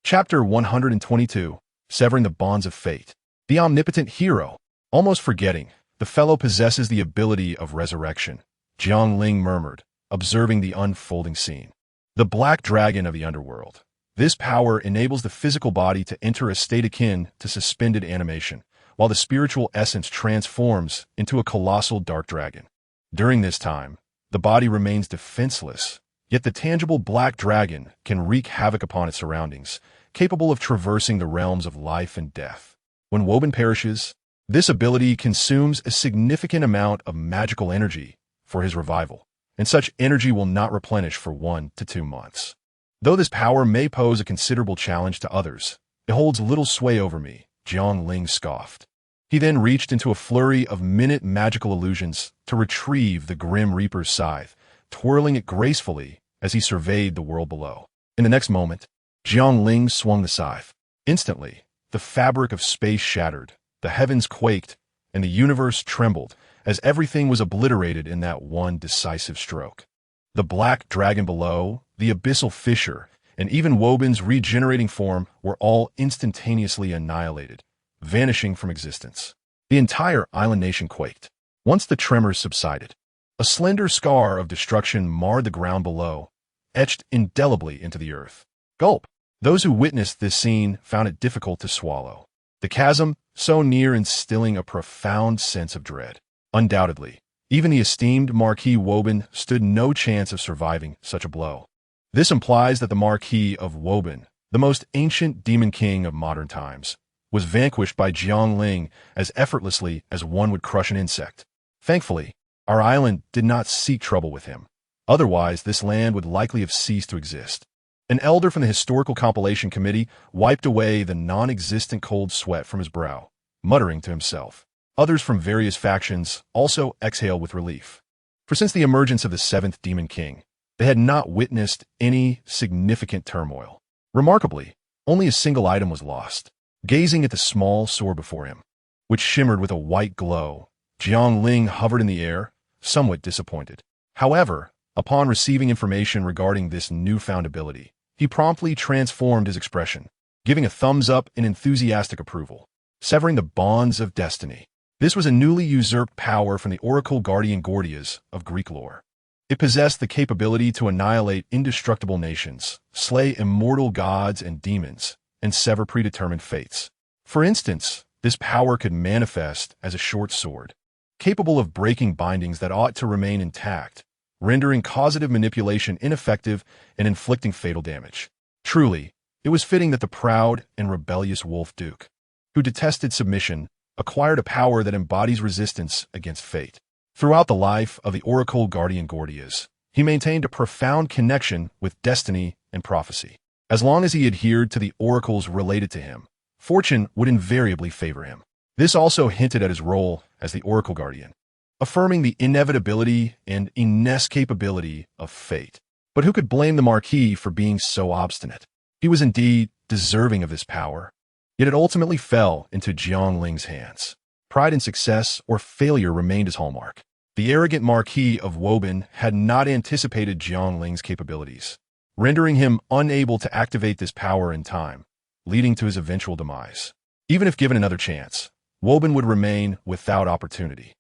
Chapter 122, Severing the Bonds of Fate. The omnipotent hero. Almost forgetting, the fellow possesses the ability of resurrection, Jiang Ling murmured, observing the unfolding scene. The black dragon of the underworld. This power enables the physical body to enter a state akin to suspended animation, while the spiritual essence transforms into a colossal dark dragon. During this time, the body remains defenseless, yet the tangible black dragon can wreak havoc upon its surroundings, capable of traversing the realms of life and death. When Woban perishes, this ability consumes a significant amount of magical energy for his revival, and such energy will not replenish for 1 to 2 months. Though this power may pose a considerable challenge to others, it holds little sway over me, Jiang Ling scoffed. He then reached into a flurry of minute magical illusions to retrieve the Grim Reaper's scythe, twirling it gracefully as he surveyed the world below. In the next moment, Jiang Ling swung the scythe. Instantly, the fabric of space shattered, the heavens quaked, and the universe trembled as everything was obliterated in that one decisive stroke. The black dragon below, the abyssal fissure, and even Woban's regenerating form were all instantaneously annihilated, vanishing from existence. The entire island nation quaked. Once the tremors subsided, a slender scar of destruction marred the ground below, etched indelibly into the earth. Gulp! Those who witnessed this scene found it difficult to swallow. The chasm, so near, instilling a profound sense of dread. Undoubtedly, even the esteemed Marquis Woban stood no chance of surviving such a blow. This implies that the Marquis of Woban, the most ancient demon king of modern times, was vanquished by Jiang Ling as effortlessly as one would crush an insect. Thankfully, our island did not seek trouble with him. Otherwise, this land would likely have ceased to exist. An elder from the Historical Compilation Committee wiped away the non-existent cold sweat from his brow, muttering to himself. Others from various factions also exhaled with relief. For since the emergence of the 7th Demon King, they had not witnessed any significant turmoil. Remarkably, only a single item was lost. Gazing at the small sword before him, which shimmered with a white glow, Jiang Ling hovered in the air, somewhat disappointed. However, upon receiving information regarding this newfound ability, he promptly transformed his expression, giving a thumbs up in enthusiastic approval. Severing the bonds of destiny. This was a newly usurped power from the Oracle Guardian Gordias of Greek lore. It possessed the capability to annihilate indestructible nations, slay immortal gods and demons, and sever predetermined fates. For instance, this power could manifest as a short sword, capable of breaking bindings that ought to remain intact, rendering causative manipulation ineffective and inflicting fatal damage. Truly, it was fitting that the proud and rebellious Wolf Duke, who detested submission, acquired a power that embodies resistance against fate. Throughout the life of the Oracle Guardian Gordias, he maintained a profound connection with destiny and prophecy. As long as he adhered to the oracles related to him, fortune would invariably favor him. This also hinted at his role as the Oracle Guardian, affirming the inevitability and inescapability of fate. But who could blame the Marquis for being so obstinate? He was indeed deserving of this power, yet it ultimately fell into Jiang Ling's hands. Pride in success or failure remained his hallmark. The arrogant Marquis of Woban had not anticipated Jiang Ling's capabilities, rendering him unable to activate this power in time, leading to his eventual demise. Even if given another chance, Woban would remain without opportunity.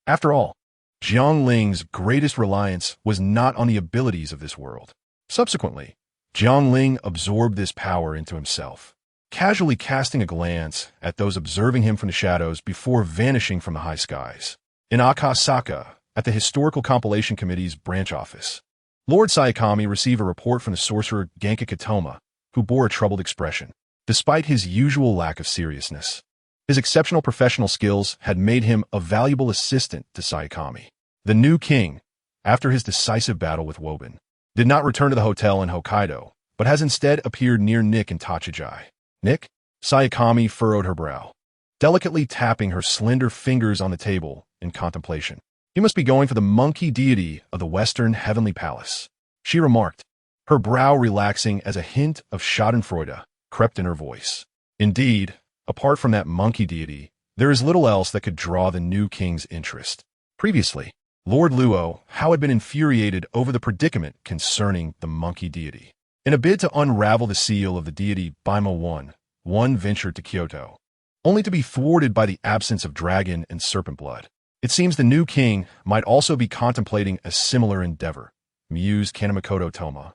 After all, Jiang Ling's greatest reliance was not on the abilities of this world. Subsequently, Jiang Ling absorbed this power into himself, casually casting a glance at those observing him from the shadows before vanishing from the high skies. In Akasaka, at the Historical Compilation Committee's branch office, Lord Sayakami received a report from the sorcerer Genka Katoma, who bore a troubled expression. Despite his usual lack of seriousness, his exceptional professional skills had made him a valuable assistant to Sayakami. The new king, after his decisive battle with Woban, did not return to the hotel in Hokkaido, but has instead appeared near Nick in Tachijai. Nick? Sayakami furrowed her brow, delicately tapping her slender fingers on the table in contemplation. He must be going for the monkey deity of the Western Heavenly Palace, she remarked, her brow relaxing as a hint of schadenfreude crept in her voice. Indeed, apart from that monkey deity, there is little else that could draw the new king's interest. Previously, Lord Luo Hao had been infuriated over the predicament concerning the monkey deity. In a bid to unravel the seal of the deity Baima one ventured to Kyoto, only to be thwarted by the absence of dragon and serpent blood. It seems the new king might also be contemplating a similar endeavor, mused Kanemakoto Toma,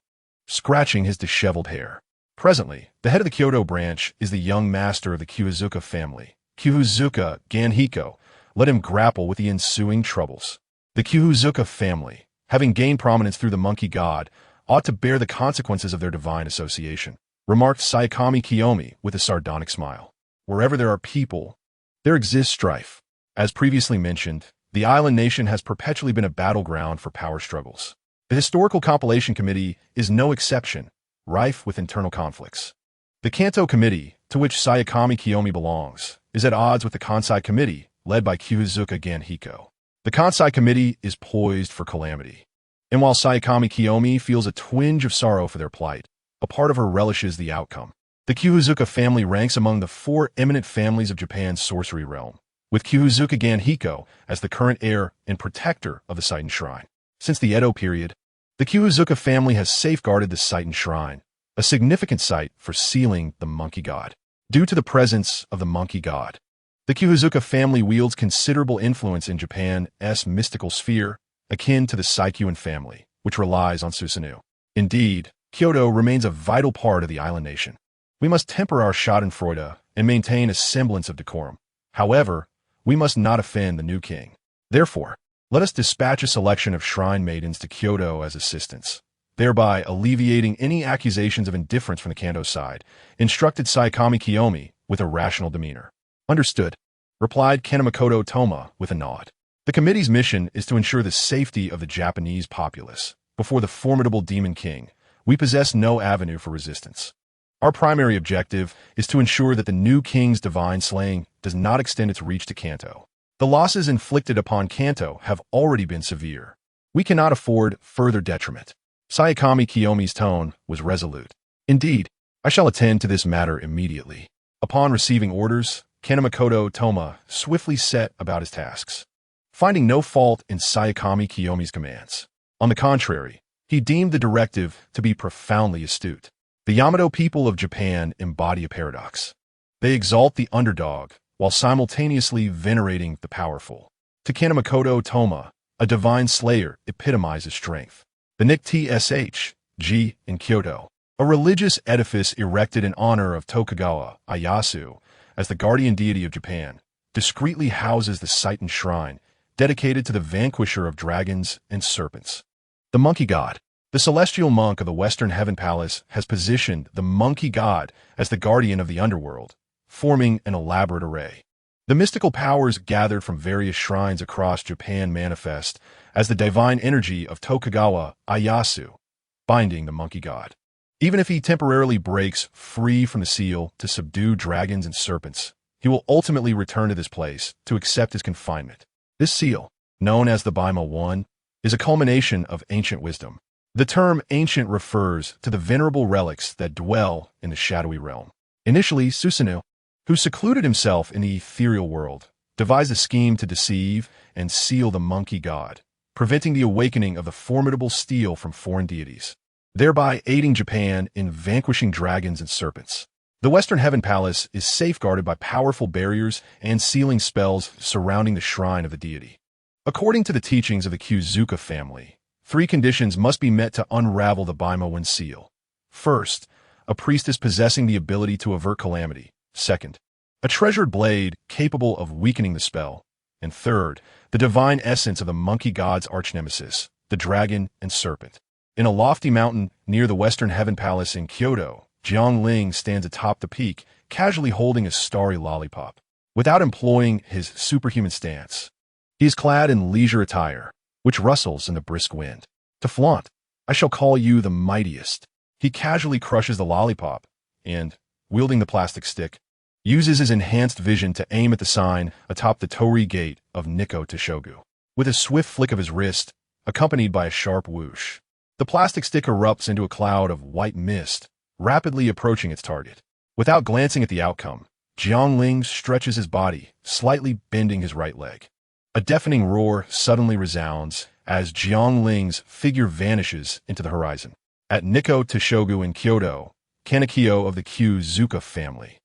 scratching his disheveled hair. Presently, the head of the Kyoto branch is the young master of the Kyuzuka family. Kyuzuka Ganhiko let him grapple with the ensuing troubles. The Kyuzuka family, having gained prominence through the monkey god, ought to bear the consequences of their divine association, remarked Sayakami Kiyomi with a sardonic smile. Wherever there are people, there exists strife. As previously mentioned, the island nation has perpetually been a battleground for power struggles. The Historical Compilation Committee is no exception, rife with internal conflicts. The Kanto Committee, to which Sayakami Kiyomi belongs, is at odds with the Kansai Committee, led by Kyuzuka Ganhiko. The Kansai Committee is poised for calamity. And while Sayakami Kiyomi feels a twinge of sorrow for their plight, a part of her relishes the outcome. The Kyuzuka family ranks among the 4 eminent families of Japan's sorcery realm, with Kyuzuka Ganhiko as the current heir and protector of the site and shrine. Since the Edo period, the Kyuzuka family has safeguarded the site and shrine, a significant site for sealing the monkey god. Due to the presence of the monkey god, the Kyuzuka family wields considerable influence in Japan's mystical sphere, akin to the Saikuin family, which relies on Susanoo. Indeed, Kyoto remains a vital part of the island nation. We must temper our schadenfreude and maintain a semblance of decorum. However, we must not offend the new king. Therefore, let us dispatch a selection of shrine maidens to Kyoto as assistants, thereby alleviating any accusations of indifference from the Kanto side, instructed Sayakami Kiyomi with a rational demeanor. Understood, replied Kanemakoto Toma with a nod. The committee's mission is to ensure the safety of the Japanese populace. Before the formidable Demon King, we possess no avenue for resistance. Our primary objective is to ensure that the new king's divine slaying does not extend its reach to Kanto. The losses inflicted upon Kanto have already been severe. We cannot afford further detriment. Sayakami Kiyomi's tone was resolute. Indeed, I shall attend to this matter immediately. Upon receiving orders, Kanemakoto Toma swiftly set about his tasks, finding no fault in Sayakami Kiyomi's commands. On the contrary, he deemed the directive to be profoundly astute. The Yamato people of Japan embody a paradox. They exalt the underdog while simultaneously venerating the powerful. To Kanemakoto Toma, a divine slayer epitomizes strength. The Nick Tshg in Kyoto, a religious edifice erected in honor of Tokugawa Ieyasu as the guardian deity of Japan, discreetly houses the site and shrine dedicated to the vanquisher of dragons and serpents. The monkey god, the celestial monk of the Western Heaven Palace, has positioned the monkey god as the guardian of the underworld, forming an elaborate array. The mystical powers gathered from various shrines across Japan manifest as the divine energy of Tokugawa Ieyasu, binding the monkey god. Even if he temporarily breaks free from the seal to subdue dragons and serpents, he will ultimately return to this place to accept his confinement. This seal, known as the Baima One, is a culmination of ancient wisdom. The term ancient refers to the venerable relics that dwell in the shadowy realm. Initially, Susanoo, who secluded himself in the ethereal world, devised a scheme to deceive and seal the monkey god, preventing the awakening of the formidable steel from foreign deities, thereby aiding Japan in vanquishing dragons and serpents. The Western Heaven Palace is safeguarded by powerful barriers and sealing spells surrounding the shrine of the deity. According to the teachings of the Kyuzuka family, 3 conditions must be met to unravel the Baima One seal. First, a priestess possessing the ability to avert calamity. Second, a treasured blade capable of weakening the spell. And third, the divine essence of the monkey god's archnemesis, the dragon and serpent. In a lofty mountain near the Western Heaven Palace in Kyoto, Jiang Ling stands atop the peak, casually holding a starry lollipop. Without employing his superhuman stance, he is clad in leisure attire, which rustles in the brisk wind. To flaunt, I shall call you the mightiest. He casually crushes the lollipop and, wielding the plastic stick, uses his enhanced vision to aim at the sign atop the torii gate of Nikko Toshogu. With a swift flick of his wrist, accompanied by a sharp whoosh, the plastic stick erupts into a cloud of white mist, rapidly approaching its target. Without glancing at the outcome, Jiang Ling stretches his body, slightly bending his right leg. A deafening roar suddenly resounds as Jiang Ling's figure vanishes into the horizon. At Nikko Toshogu in Kyoto, Kanekyo of the Kyuzuka family,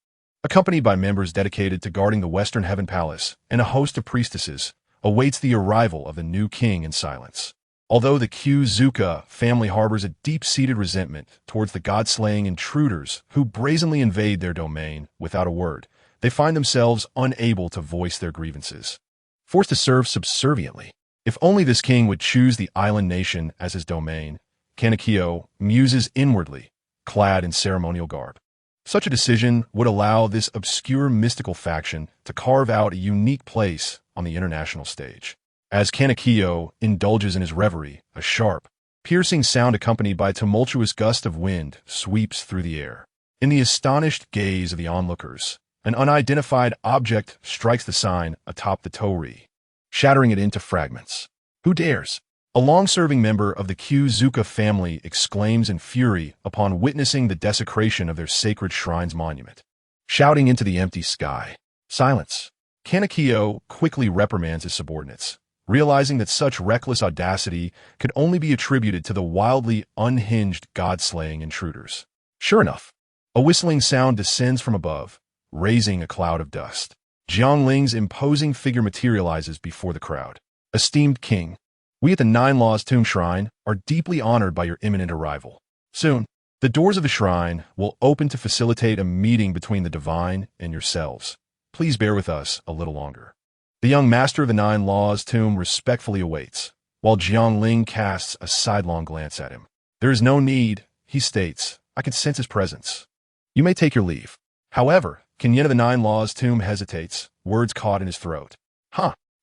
accompanied by members dedicated to guarding the Western Heaven Palace and a host of priestesses, awaits the arrival of the new king in silence. Although the Kyuzuka family harbors a deep-seated resentment towards the god-slaying intruders who brazenly invade their domain without a word, they find themselves unable to voice their grievances, forced to serve subserviently. If only this king would choose the island nation as his domain, Kanekyo muses inwardly, clad in ceremonial garb. Such a decision would allow this obscure mystical faction to carve out a unique place on the international stage. As Kanekyo indulges in his reverie, a sharp, piercing sound accompanied by a tumultuous gust of wind sweeps through the air. In the astonished gaze of the onlookers, an unidentified object strikes the sign atop the torii, shattering it into fragments. Who dares? A long-serving member of the Kyuzuka family exclaims in fury upon witnessing the desecration of their sacred shrine's monument, shouting into the empty sky. Silence. Kanekyo quickly reprimands his subordinates, realizing that such reckless audacity could only be attributed to the wildly unhinged god-slaying intruders. Sure enough, a whistling sound descends from above, raising a cloud of dust. Jiang Ling's imposing figure materializes before the crowd. Esteemed king, we at the Nine Laws Tomb Shrine are deeply honored by your imminent arrival. Soon, the doors of the shrine will open to facilitate a meeting between the divine and yourselves. Please bear with us a little longer. The young master of the Nine Laws Tomb respectfully awaits, while Jiang Ling casts a sidelong glance at him. There is no need, he states. I can sense his presence. You may take your leave. However, Kenyan of the Nine Laws Tomb hesitates, words caught in his throat.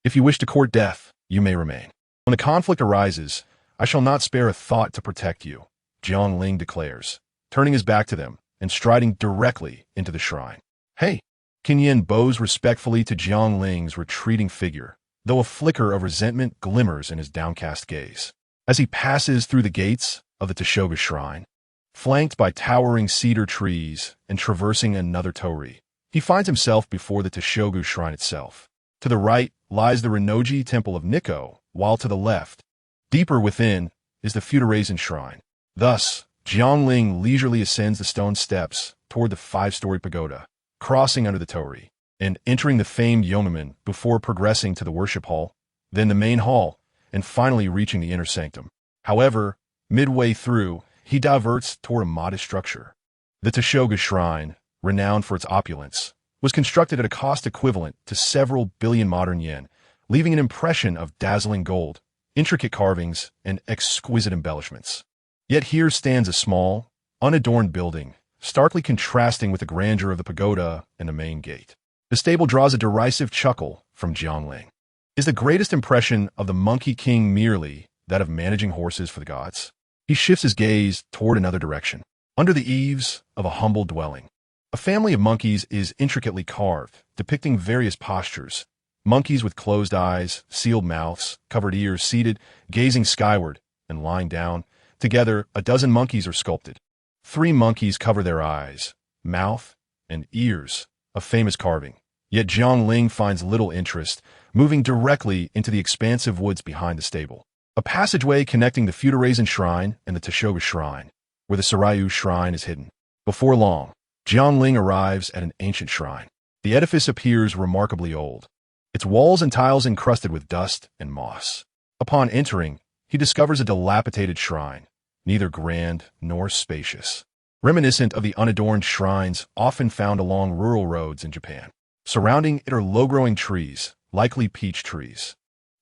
If you wish to court death, you may remain. When the conflict arises, I shall not spare a thought to protect you, Jiang Ling declares, turning his back to them and striding directly into the shrine. Hey! Kenyan bows respectfully to Jiang Ling's retreating figure, though a flicker of resentment glimmers in his downcast gaze. As he passes through the gates of the Toshogu Shrine, flanked by towering cedar trees and traversing another torii, he finds himself before the Toshogu Shrine itself. To the right lies the Rennoji Temple of Nikko, while to the left, deeper within, is the Fudoraisen Shrine. Thus, Jiang Ling leisurely ascends the stone steps toward the 5-story pagoda, crossing under the torii, and entering the famed Yonamen before progressing to the worship hall, then the main hall, and finally reaching the inner sanctum. However, midway through, he diverts toward a modest structure. The Toshogu Shrine, renowned for its opulence, was constructed at a cost equivalent to several billion modern yen, leaving an impression of dazzling gold, intricate carvings, and exquisite embellishments. Yet here stands a small, unadorned building, starkly contrasting with the grandeur of the pagoda and the main gate. The stable draws a derisive chuckle from Jiang Ling. Is the greatest impression of the Monkey King merely that of managing horses for the gods? He shifts his gaze toward another direction. Under the eaves of a humble dwelling, a family of monkeys is intricately carved, depicting various postures. Monkeys with closed eyes, sealed mouths, covered ears, seated, gazing skyward, and lying down. Together, a dozen monkeys are sculpted. 3 monkeys cover their eyes, mouth, and ears, a famous carving. Yet Jiang Ling finds little interest, moving directly into the expansive woods behind the stable. A passageway connecting the Futurazan Shrine and the Tashoga Shrine, where the Sarayu Shrine is hidden. Before long, Jiang Ling arrives at an ancient shrine. The edifice appears remarkably old, its walls and tiles encrusted with dust and moss. Upon entering, he discovers a dilapidated shrine, neither grand nor spacious, reminiscent of the unadorned shrines often found along rural roads in Japan. Surrounding it are low-growing trees, likely peach trees.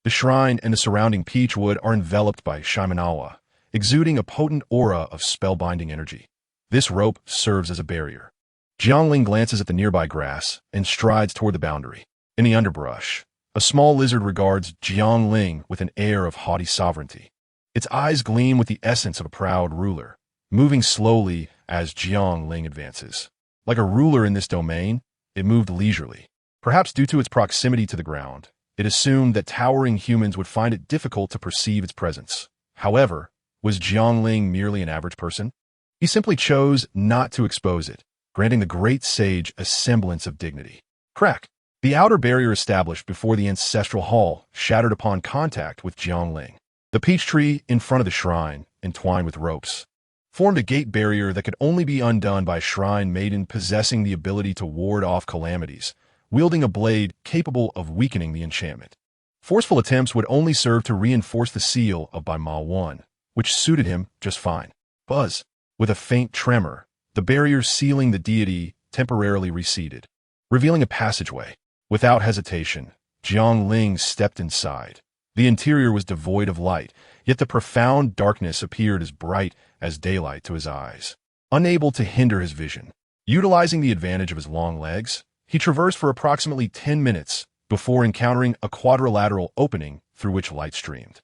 The shrine and the surrounding peach wood are enveloped by Shimenawa, exuding a potent aura of spellbinding energy. This rope serves as a barrier. Jiang Ling glances at the nearby grass and strides toward the boundary. In the underbrush, a small lizard regards Jiang Ling with an air of haughty sovereignty. Its eyes gleam with the essence of a proud ruler, moving slowly as Jiang Ling advances. Like a ruler in this domain, it moved leisurely. Perhaps due to its proximity to the ground, it assumed that towering humans would find it difficult to perceive its presence. However, was Jiang Ling merely an average person? He simply chose not to expose it, granting the great sage a semblance of dignity. Crack! The outer barrier established before the ancestral hall shattered upon contact with Jiang Ling. The peach tree in front of the shrine, entwined with ropes, formed a gate barrier that could only be undone by a shrine maiden possessing the ability to ward off calamities, wielding a blade capable of weakening the enchantment. Forceful attempts would only serve to reinforce the seal of Baima 1, which suited him just fine. Buzz! With a faint tremor, the barrier sealing the deity temporarily receded, revealing a passageway. Without hesitation, Jiang Ling stepped inside. The interior was devoid of light, yet the profound darkness appeared as bright as daylight to his eyes. Unable to hinder his vision, utilizing the advantage of his long legs, he traversed for approximately 10 minutes before encountering a quadrilateral opening through which light streamed.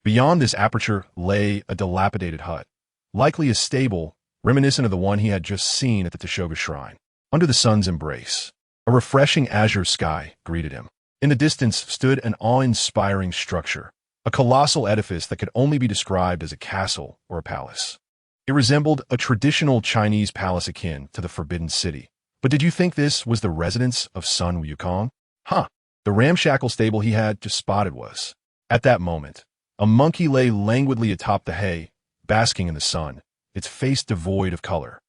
Beyond this aperture lay a dilapidated hut, likely a stable reminiscent of the one he had just seen at the Tashoga Shrine. Under the sun's embrace, a refreshing azure sky greeted him. In the distance stood an awe-inspiring structure, a colossal edifice that could only be described as a castle or a palace. It resembled a traditional Chinese palace akin to the Forbidden City. But did you think this was the residence of Sun Wukong? Huh. The ramshackle stable he had just spotted was. At that moment, a monkey lay languidly atop the hay, basking in the sun, its face devoid of color.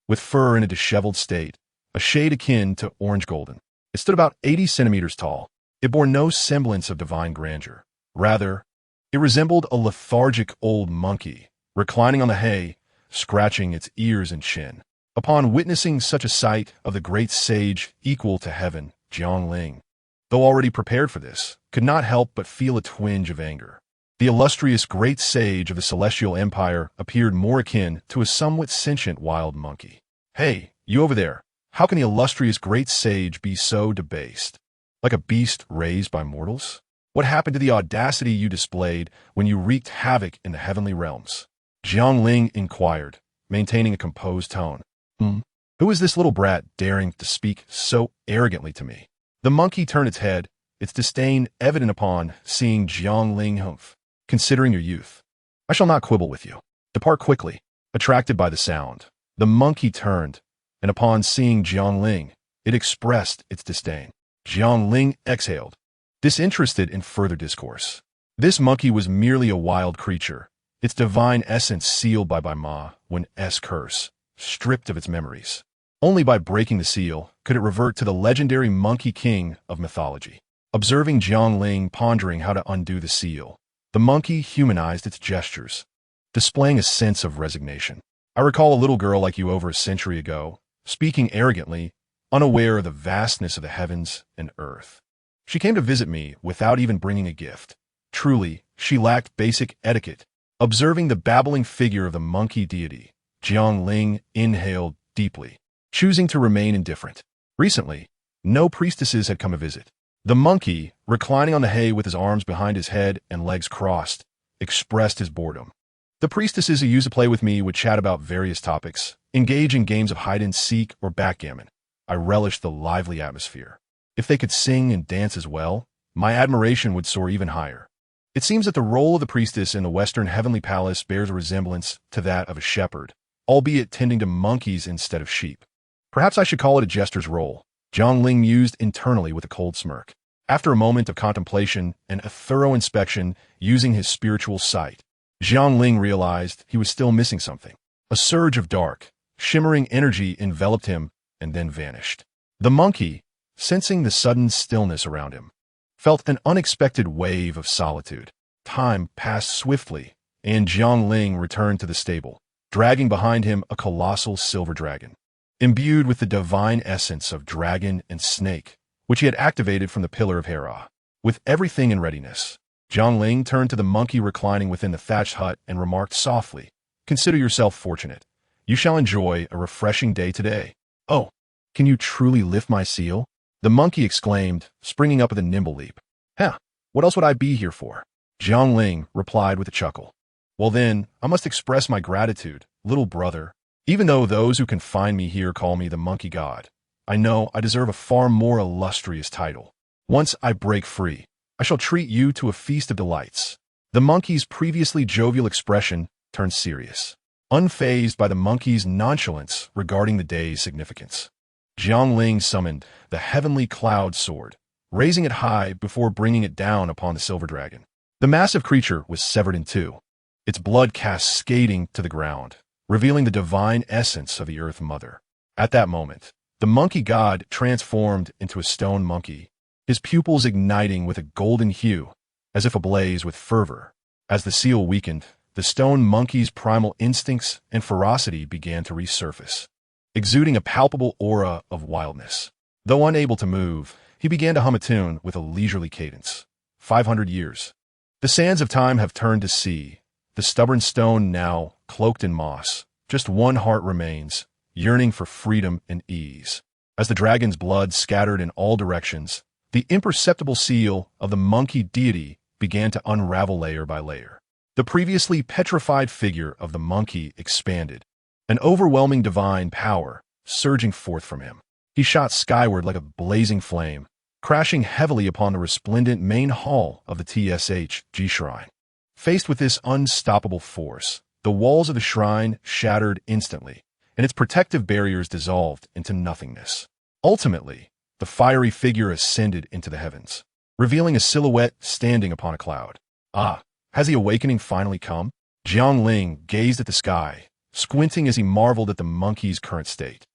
With fur in a disheveled state, a shade akin to orange golden. It stood about 80 centimeters tall. It bore no semblance of divine grandeur. Rather, it resembled a lethargic old monkey, reclining on the hay, scratching its ears and chin. Upon witnessing such a sight of the great sage equal to heaven, Jiang Ling, though already prepared for this, could not help but feel a twinge of anger. The illustrious great sage of the Celestial Empire appeared more akin to a somewhat sentient wild monkey. Hey, you over there, how can the illustrious great sage be so debased? Like a beast raised by mortals? What happened to the audacity you displayed when you wreaked havoc in the heavenly realms? Jiang Ling inquired, maintaining a composed tone. Who is this little brat daring to speak so arrogantly to me? The monkey turned its head, its disdain evident upon seeing Jiang Ling. Humph. Considering your youth, I shall not quibble with you. Depart quickly. Attracted by the sound, the monkey turned, and upon seeing Jiang Ling, it expressed its disdain. Jiang Ling exhaled, disinterested in further discourse. This monkey was merely a wild creature, its divine essence sealed by Baima 1's curse, stripped of its memories. Only by breaking the seal could it revert to the legendary Monkey King of mythology. Observing Jiang Ling pondering how to undo the seal, the monkey humanized its gestures, displaying a sense of resignation. I recall a little girl like you over a century ago, speaking arrogantly, unaware of the vastness of the heavens and earth. She came to visit me without even bringing a gift. Truly, she lacked basic etiquette. Observing the babbling figure of the monkey deity, Jiang Ling inhaled deeply, choosing to remain indifferent. Recently, No priestesses had come to visit. The monkey, reclining on the hay with his arms behind his head and legs crossed, expressed his boredom. The priestesses who used to play with me would chat about various topics, engage in games of hide-and-seek or backgammon. I relished the lively atmosphere. If they could sing and dance as well, my admiration would soar even higher. It seems that the role of the priestess in the Western Heavenly Palace bears a resemblance to that of a shepherd, albeit tending to monkeys instead of sheep. Perhaps I should call it a jester's role, Jiang Ling mused internally with a cold smirk. After a moment of contemplation and a thorough inspection using his spiritual sight, Jiang Ling realized he was still missing something. A surge of dark, shimmering energy enveloped him and then vanished. The monkey, sensing the sudden stillness around him, felt an unexpected wave of solitude. Time passed swiftly, and Jiang Ling returned to the stable, dragging behind him a colossal silver dragon, imbued with the divine essence of dragon and snake, which he had activated from the Pillar of Hera. With everything in readiness, Jiang Ling turned to the monkey reclining within the thatched hut and remarked softly, "Consider yourself fortunate. You shall enjoy a refreshing day today." "Oh, can you truly lift my seal?" the monkey exclaimed, springing up with a nimble leap. "Huh, what else would I be here for?" Jiang Ling replied with a chuckle. "Well then, I must express my gratitude, little brother. Even though those who can find me here call me the monkey god, I know I deserve a far more illustrious title. Once I break free, I shall treat you to a feast of delights." The monkey's previously jovial expression turned serious, unfazed by the monkey's nonchalance regarding the day's significance. Jiang Ling summoned the heavenly cloud sword, raising it high before bringing it down upon the silver dragon. The massive creature was severed in two, its blood cascading to the ground, revealing the divine essence of the Earth Mother. At that moment, the monkey god transformed into a stone monkey, his pupils igniting with a golden hue, as if ablaze with fervor. As the seal weakened, the stone monkey's primal instincts and ferocity began to resurface, exuding a palpable aura of wildness. Though unable to move, he began to hum a tune with a leisurely cadence. 500 years. The sands of time have turned to sea, the stubborn stone now cloaked in moss. Just one heart remains, yearning for freedom and ease. As the dragon's blood scattered in all directions, the imperceptible seal of the monkey deity began to unravel layer by layer. The previously petrified figure of the monkey expanded, an overwhelming divine power surging forth from him. He shot skyward like a blazing flame, crashing heavily upon the resplendent main hall of the TSHG shrine. Faced with this unstoppable force, the walls of the shrine shattered instantly, and its protective barriers dissolved into nothingness. Ultimately, the fiery figure ascended into the heavens, revealing a silhouette standing upon a cloud. Ah, has the awakening finally come? Jiang Ling gazed at the sky, squinting as he marveled at the monkey's current state.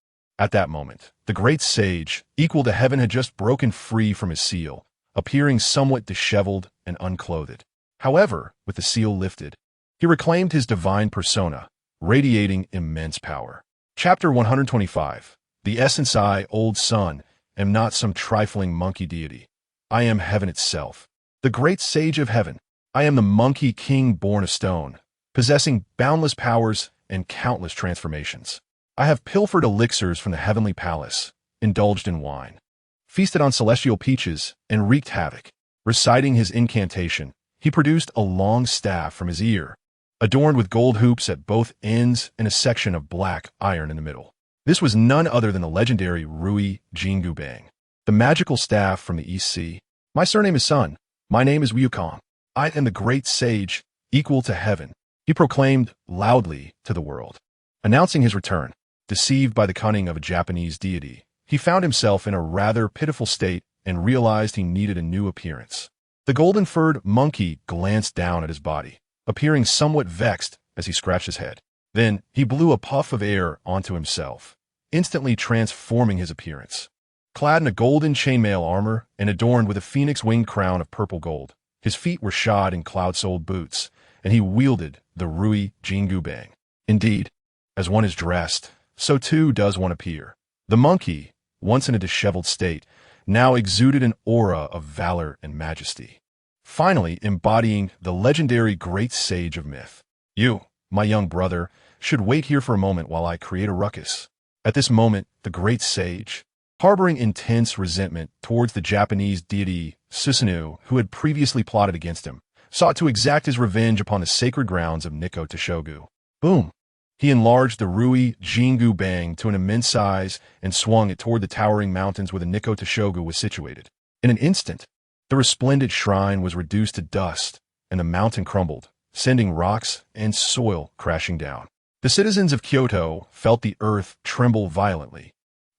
At that moment, the great sage, equal to heaven, had just broken free from his seal, appearing somewhat disheveled and unclothed. However, with the seal lifted, he reclaimed his divine persona, radiating immense power. Chapter 125. The essence I, old son, am not some trifling monkey deity. I am heaven itself, the great sage of heaven. I am the monkey king born of stone, possessing boundless powers and countless transformations. I have pilfered elixirs from the heavenly palace, indulged in wine, feasted on celestial peaches, and wreaked havoc. Reciting his incantation, he produced a long staff from his ear, adorned with gold hoops at both ends and a section of black iron in the middle. This was none other than the legendary Rui Jingubang, the magical staff from the East Sea. My surname is Sun. My name is Wukong. I am the great sage, equal to heaven, he proclaimed loudly to the world. Announcing his return, deceived by the cunning of a Japanese deity, he found himself in a rather pitiful state and realized he needed a new appearance. The golden-furred monkey glanced down at his body, appearing somewhat vexed as he scratched his head. Then he blew a puff of air onto himself, instantly transforming his appearance. Clad in a golden chainmail armor and adorned with a phoenix-winged crown of purple gold, his feet were shod in cloud-soled boots, and he wielded the Rui Jingubang. Indeed, as one is dressed, so too does one appear. The monkey, once in a disheveled state, now exuded an aura of valor and majesty, finally embodying the legendary great sage of myth. You, my young brother, should wait here for a moment while I create a ruckus. At this moment, the great sage, Harboring intense resentment towards the Japanese deity Susanoo, who had previously plotted against him, sought to exact his revenge upon the sacred grounds of Nikko Toshogu. Boom! He enlarged the Rui Jingu Bang to an immense size and swung it toward the towering mountains where the Nikko Toshogu was situated. In an instant, the resplendent shrine was reduced to dust, and the mountain crumbled, sending rocks and soil crashing down. The citizens of Kyoto felt the earth tremble violently,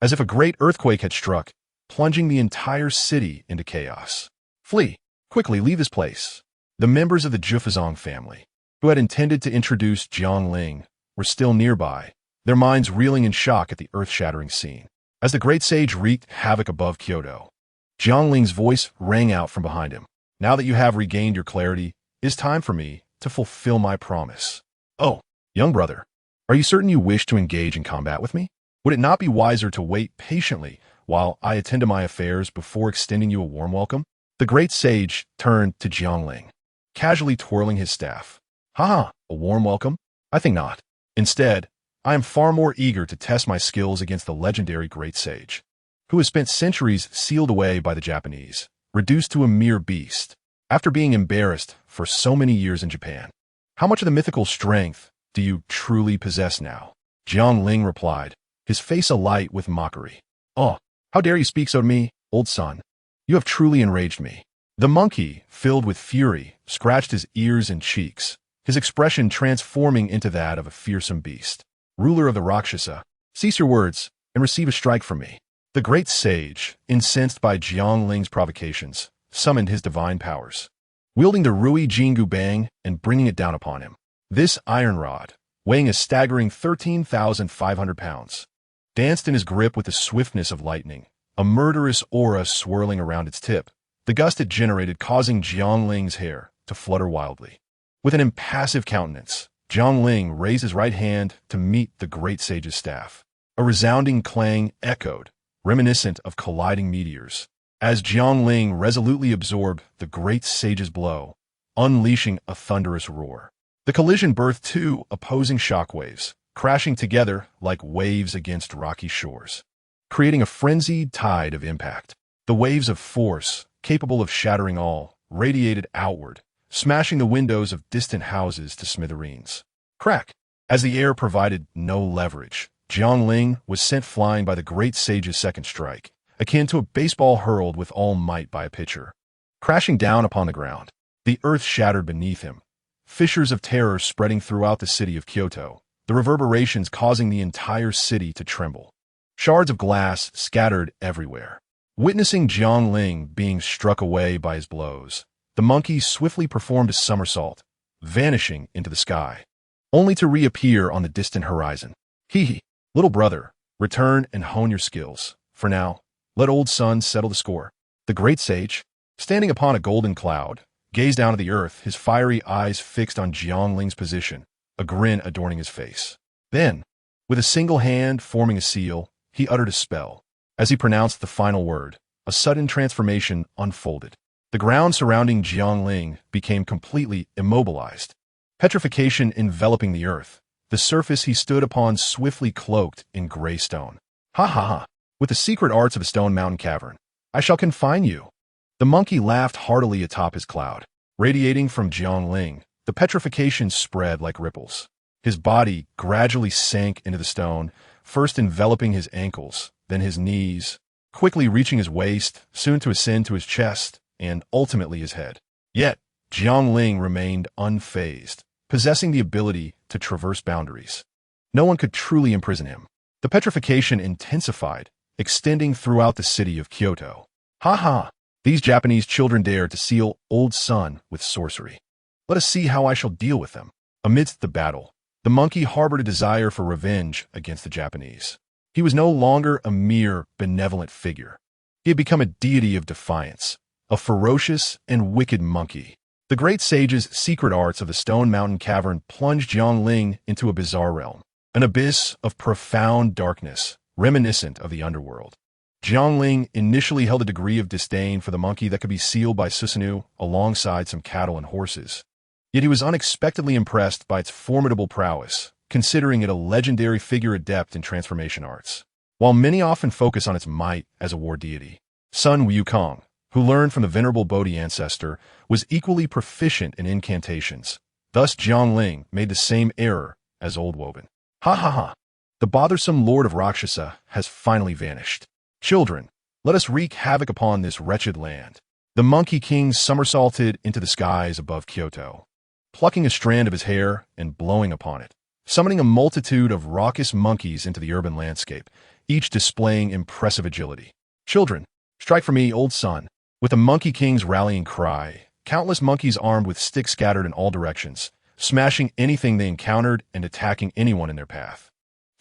as if a great earthquake had struck, plunging the entire city into chaos. Flee! Quickly leave this place. The members of the Jufuzong family, who had intended to introduce Jiang Ling, were still nearby, their minds reeling in shock at the earth-shattering scene. As the great sage wreaked havoc above Kyoto, Jiang Ling's voice rang out from behind him. Now that you have regained your clarity, it is time for me to fulfill my promise. Oh, young brother, are you certain you wish to engage in combat with me? Would it not be wiser to wait patiently while I attend to my affairs before extending you a warm welcome? The great sage turned to Jiang Ling, casually twirling his staff. Haha, a warm welcome? I think not. Instead, I am far more eager to test my skills against the legendary great sage, who has spent centuries sealed away by the Japanese, reduced to a mere beast, after being embarrassed for so many years in Japan. How much of the mythical strength do you truly possess now? Jiang Ling replied, his face alight with mockery. Oh, how dare you speak so to me, old son? You have truly enraged me. The monkey, filled with fury, scratched his ears and cheeks, his expression transforming into that of a fearsome beast. Ruler of the Rakshasa, cease your words and receive a strike from me. The great sage, incensed by Jiang Ling's provocations, summoned his divine powers, wielding the Rui Jingu Bang and bringing it down upon him. This iron rod, weighing a staggering 13,500 pounds, danced in his grip with the swiftness of lightning, a murderous aura swirling around its tip, the gust it generated causing Jiang Ling's hair to flutter wildly. With an impassive countenance, Jiang Ling raised his right hand to meet the great sage's staff. A resounding clang echoed, reminiscent of colliding meteors, as Jiang Ling resolutely absorbed the great sage's blow, unleashing a thunderous roar. The collision birthed two opposing shockwaves, crashing together like waves against rocky shores, creating a frenzied tide of impact. The waves of force, capable of shattering all, radiated outward, smashing the windows of distant houses to smithereens. Crack! As the air provided no leverage, Jiang Ling was sent flying by the great sage's second strike, akin to a baseball hurled with all might by a pitcher. Crashing down upon the ground, the earth shattered beneath him, fissures of terror spreading throughout the city of Kyoto, the reverberations causing the entire city to tremble. Shards of glass scattered everywhere. Witnessing Jiang Ling being struck away by his blows, the monkey swiftly performed a somersault, vanishing into the sky, only to reappear on the distant horizon. Hee, little brother, return and hone your skills. For now, let old son settle the score. The great sage, standing upon a golden cloud, gazed down at the earth, his fiery eyes fixed on Jiang Ling's position, a grin adorning his face. Then, with a single hand forming a seal, he uttered a spell. As he pronounced the final word, a sudden transformation unfolded. The ground surrounding Jiang Ling became completely immobilized, petrification enveloping the earth, the surface he stood upon swiftly cloaked in gray stone. Ha ha ha! With the secret arts of a stone mountain cavern, I shall confine you. The monkey laughed heartily atop his cloud. Radiating from Jiang Ling, the petrification spread like ripples. His body gradually sank into the stone, first enveloping his ankles, then his knees, quickly reaching his waist, soon to ascend to his chest, and ultimately his head. Yet, Jiang Ling remained unfazed, possessing the ability to traverse boundaries. No one could truly imprison him. The petrification intensified, extending throughout the city of Kyoto. Ha ha! These Japanese children dare to seal old son with sorcery. Let us see how I shall deal with them. Amidst the battle, the monkey harbored a desire for revenge against the Japanese. He was no longer a mere benevolent figure. He had become a deity of defiance, a ferocious and wicked monkey. The great sage's secret arts of the Stone Mountain Cavern plunged Jiang Ling into a bizarre realm, an abyss of profound darkness, reminiscent of the underworld. Jiang Ling initially held a degree of disdain for the monkey that could be sealed by Susanoo alongside some cattle and horses. Yet he was unexpectedly impressed by its formidable prowess, considering it a legendary figure adept in transformation arts. While many often focus on its might as a war deity, Sun Wukong, who learned from the venerable Bodhi ancestor, was equally proficient in incantations. Thus Jiang Ling made the same error as Old Woban. Ha ha ha! The bothersome Lord of Rakshasa has finally vanished. Children, let us wreak havoc upon this wretched land. The Monkey King somersaulted into the skies above Kyoto, plucking a strand of his hair and blowing upon it, summoning a multitude of raucous monkeys into the urban landscape, each displaying impressive agility. Children, strike for me, old son. With the Monkey King's rallying cry, countless monkeys armed with sticks scattered in all directions, smashing anything they encountered and attacking anyone in their path.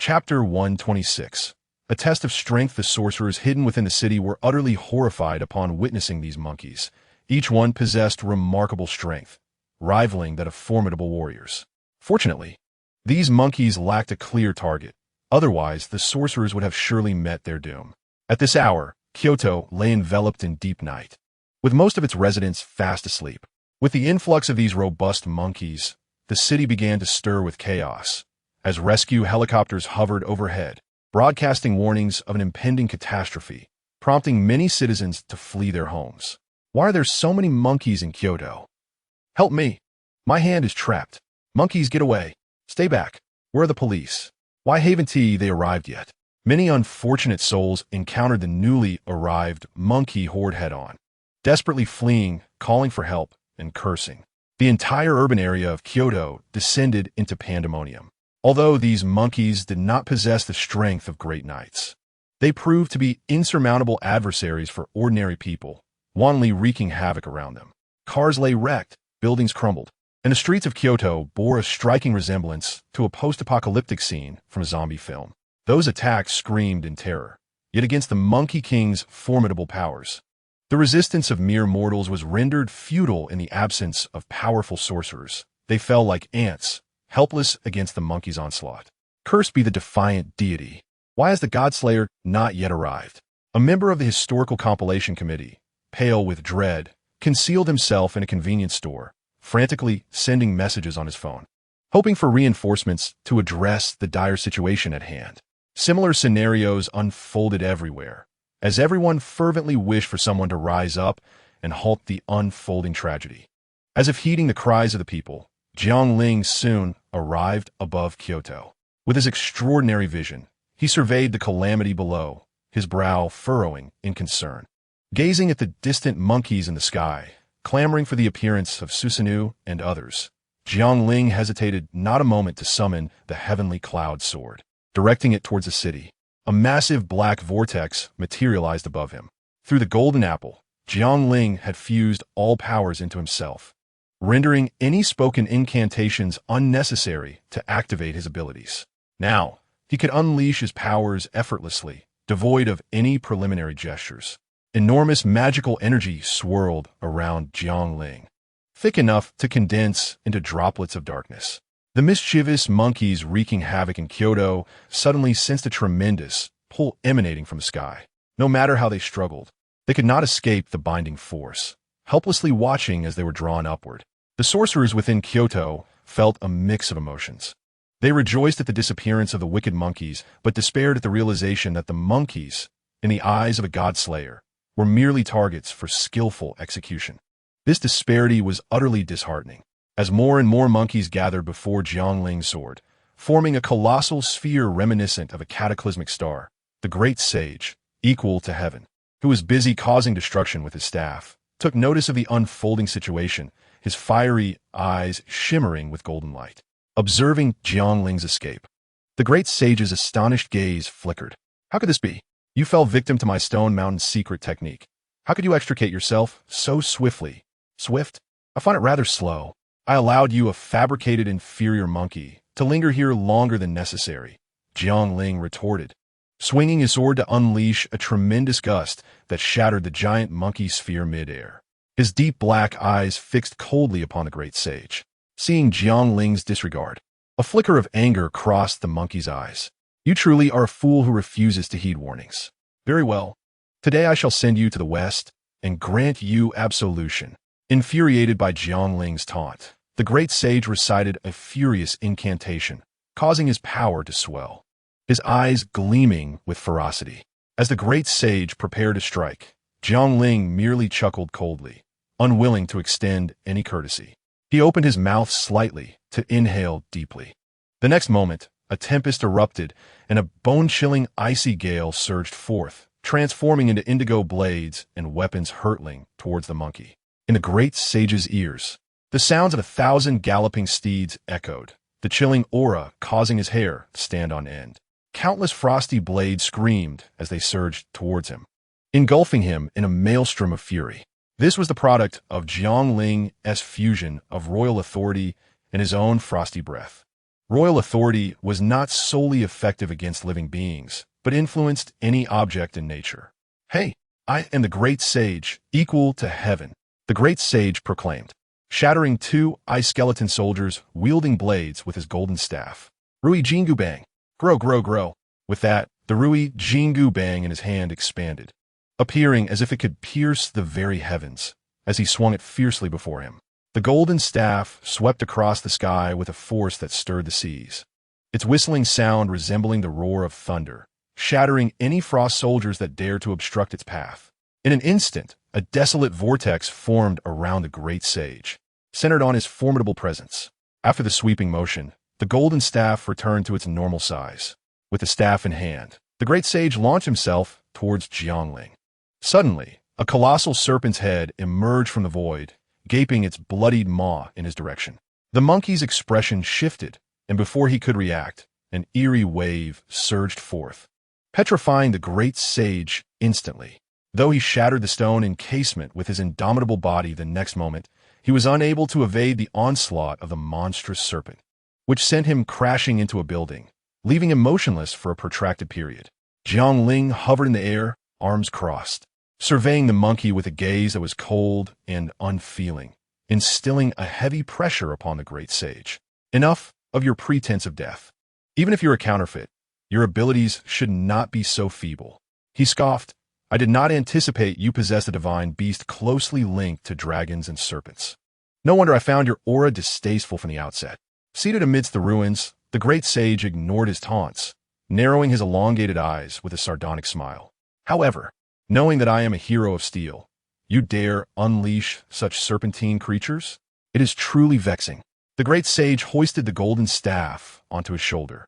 Chapter 126. A test of strength. The sorcerers hidden within the city were utterly horrified upon witnessing these monkeys. Each one possessed remarkable strength, rivaling that of formidable warriors. Fortunately, these monkeys lacked a clear target. Otherwise, the sorcerers would have surely met their doom. At this hour, Kyoto lay enveloped in deep night, with most of its residents fast asleep. With the influx of these robust monkeys, the city began to stir with chaos, as rescue helicopters hovered overhead, broadcasting warnings of an impending catastrophe, prompting many citizens to flee their homes. Why are there so many monkeys in Kyoto? Help me! My hand is trapped. Monkeys, get away! Stay back! Where are the police? Why haven't they arrived yet? Many unfortunate souls encountered the newly arrived monkey horde head-on, desperately fleeing, calling for help, and cursing. The entire urban area of Kyoto descended into pandemonium. Although these monkeys did not possess the strength of great knights, they proved to be insurmountable adversaries for ordinary people, wantonly wreaking havoc around them. Cars lay wrecked, buildings crumbled, and the streets of Kyoto bore a striking resemblance to a post-apocalyptic scene from a zombie film. Those attacks screamed in terror, yet against the Monkey King's formidable powers, the resistance of mere mortals was rendered futile in the absence of powerful sorcerers. They fell like ants, helpless against the monkey's onslaught. Cursed be the defiant deity. Why has the Godslayer not yet arrived? A member of the historical compilation committee, pale with dread, concealed himself in a convenience store, frantically sending messages on his phone, hoping for reinforcements to address the dire situation at hand. Similar scenarios unfolded everywhere, as everyone fervently wished for someone to rise up and halt the unfolding tragedy. As if heeding the cries of the people, Jiang Ling soon arrived above Kyoto. With his extraordinary vision, he surveyed the calamity below, his brow furrowing in concern. Gazing at the distant monkeys in the sky, clamoring for the appearance of Susanoo and others, Jiang Ling hesitated not a moment to summon the heavenly cloud sword. Directing it towards the city, a massive black vortex materialized above him. Through the golden apple, Jiang Ling had fused all powers into himself, rendering any spoken incantations unnecessary to activate his abilities. Now, he could unleash his powers effortlessly, devoid of any preliminary gestures. Enormous magical energy swirled around Jiang Ling, thick enough to condense into droplets of darkness. The mischievous monkeys wreaking havoc in Kyoto suddenly sensed a tremendous pull emanating from the sky. No matter how they struggled, they could not escape the binding force, helplessly watching as they were drawn upward. The sorcerers within Kyoto felt a mix of emotions. They rejoiced at the disappearance of the wicked monkeys, but despaired at the realization that the monkeys, in the eyes of a Godslayer, were merely targets for skillful execution. This disparity was utterly disheartening, as more and more monkeys gathered before Jiang Ling's sword, forming a colossal sphere reminiscent of a cataclysmic star. The great sage, equal to heaven, who was busy causing destruction with his staff, took notice of the unfolding situation, his fiery eyes shimmering with golden light. Observing Jiang Ling's escape, the great sage's astonished gaze flickered. How could this be? You fell victim to my Stone Mountain's secret technique. How could you extricate yourself so swiftly? Swift? I find it rather slow. I allowed you, a fabricated inferior monkey, to linger here longer than necessary, Jiang Ling retorted, swinging his sword to unleash a tremendous gust that shattered the giant monkey sphere midair. His deep black eyes fixed coldly upon the great sage. Seeing Jiang Ling's disregard, a flicker of anger crossed the monkey's eyes. You truly are a fool who refuses to heed warnings. Very well. Today I shall send you to the west and grant you absolution. Infuriated by Jiang Ling's taunt, the great sage recited a furious incantation, causing his power to swell. his eyes gleaming with ferocity. As the great sage prepared to strike, Jiang Ling merely chuckled coldly, unwilling to extend any courtesy. He opened his mouth slightly to inhale deeply. The next moment, a tempest erupted, and a bone-chilling icy gale surged forth, transforming into indigo blades and weapons hurtling towards the monkey. In the great sage's ears, the sounds of 1,000 galloping steeds echoed, the chilling aura causing his hair to stand on end. Countless frosty blades screamed as they surged towards him, engulfing him in a maelstrom of fury. This was the product of Jiang Ling's fusion of royal authority and his own frosty breath. Royal authority was not solely effective against living beings, but influenced any object in nature. "Hey, I am the great sage, equal to heaven," the great sage proclaimed, shattering 2 ice skeleton soldiers wielding blades with his golden staff. "Rui Jingu Bang! Grow, grow, grow!" With that, the Rui Jingu Bang in his hand expanded, appearing as if it could pierce the very heavens, as he swung it fiercely before him. The golden staff swept across the sky with a force that stirred the seas, its whistling sound resembling the roar of thunder, shattering any frost soldiers that dared to obstruct its path. In an instant, a desolate vortex formed around the great sage, centered on his formidable presence. After the sweeping motion, the golden staff returned to its normal size. With the staff in hand, the great sage launched himself towards Jiang Ling. Suddenly, a colossal serpent's head emerged from the void, gaping its bloodied maw in his direction. The monkey's expression shifted, and before he could react, an eerie wave surged forth, petrifying the great sage instantly. Though he shattered the stone encasement with his indomitable body the next moment, he was unable to evade the onslaught of the monstrous serpent, which sent him crashing into a building, leaving him motionless for a protracted period. Jiang Ling hovered in the air, arms crossed, surveying the monkey with a gaze that was cold and unfeeling, instilling a heavy pressure upon the great sage. "Enough of your pretense of death. Even if you're a counterfeit, your abilities should not be so feeble." He scoffed. "I did not anticipate you possessed a divine beast closely linked to dragons and serpents. No wonder I found your aura distasteful from the outset." Seated amidst the ruins, the great sage ignored his taunts, narrowing his elongated eyes with a sardonic smile. "However, knowing that I am a hero of steel, you dare unleash such serpentine creatures? It is truly vexing." The great sage hoisted the golden staff onto his shoulder,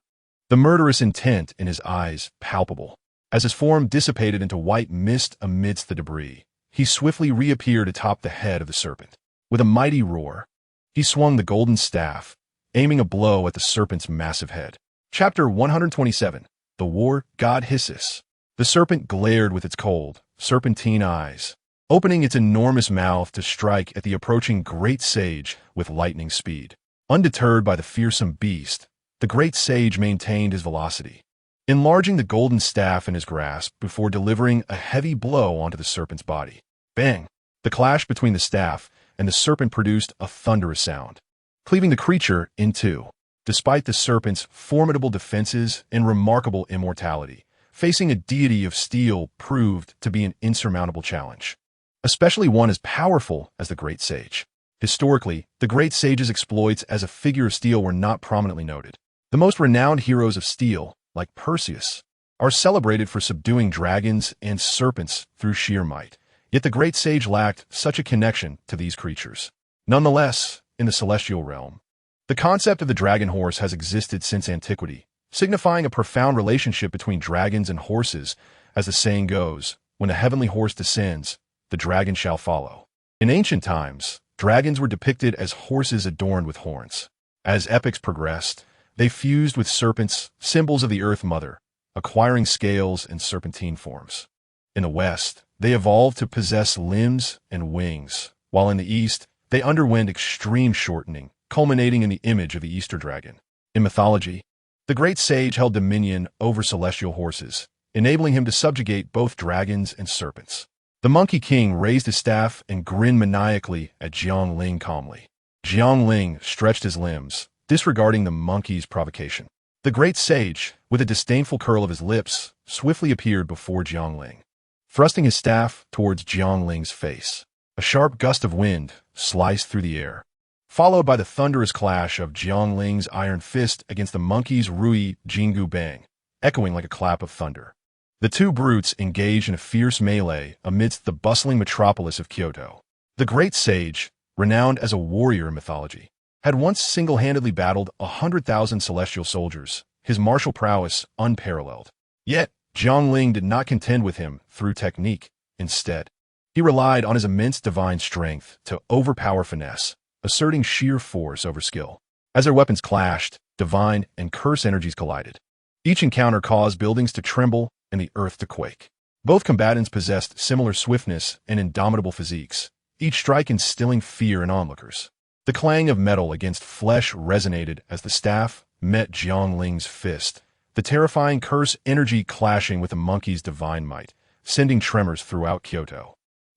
the murderous intent in his eyes palpable. As his form dissipated into white mist amidst the debris, he swiftly reappeared atop the head of the serpent. With a mighty roar, he swung the golden staff, aiming a blow at the serpent's massive head. Chapter 127. The War God Hisses. The serpent glared with its cold, serpentine eyes, opening its enormous mouth to strike at the approaching great sage with lightning speed. Undeterred by the fearsome beast, the great sage maintained his velocity, enlarging the golden staff in his grasp before delivering a heavy blow onto the serpent's body. Bang! The clash between the staff and the serpent produced a thunderous sound, cleaving the creature in two. Despite the serpent's formidable defenses and remarkable immortality, facing a deity of steel proved to be an insurmountable challenge, especially one as powerful as the great sage. Historically, the great sage's exploits as a figure of steel were not prominently noted. The most renowned heroes of steel, like Perseus, are celebrated for subduing dragons and serpents through sheer might, yet the great sage lacked such a connection to these creatures. Nonetheless, in the celestial realm, the concept of the dragon horse has existed since antiquity, signifying a profound relationship between dragons and horses. As the saying goes, when a heavenly horse descends, the dragon shall follow. In ancient times, dragons were depicted as horses adorned with horns. As epics progressed, they fused with serpents, symbols of the Earth Mother, acquiring scales and serpentine forms. In the West, they evolved to possess limbs and wings, while in the East, they underwent extreme shortening, culminating in the image of the Easter dragon. In mythology, the great sage held dominion over celestial horses, enabling him to subjugate both dragons and serpents. The Monkey King raised his staff and grinned maniacally at Jiang Ling calmly. Jiang Ling stretched his limbs, disregarding the monkey's provocation. The great sage, with a disdainful curl of his lips, swiftly appeared before Jiang Ling, thrusting his staff towards Jiang Ling's face. A sharp gust of wind sliced through the air, followed by the thunderous clash of Jiang Ling's iron fist against the monkey's Rui Jingu Bang. echoing like a clap of thunder. The two brutes engaged in a fierce melee amidst the bustling metropolis of Kyoto. The great sage, renowned as a warrior in mythology, had once single-handedly battled 100,000 celestial soldiers, his martial prowess unparalleled. Yet, Jiang Ling did not contend with him through technique. Instead, he relied on his immense divine strength to overpower finesse, asserting sheer force over skill. As their weapons clashed, divine and curse energies collided. Each encounter caused buildings to tremble and the earth to quake. Both combatants possessed similar swiftness and indomitable physiques, each strike instilling fear in onlookers. The clang of metal against flesh resonated as the staff met Jiang Ling's fist, the terrifying curse energy clashing with the monkey's divine might, sending tremors throughout Kyoto.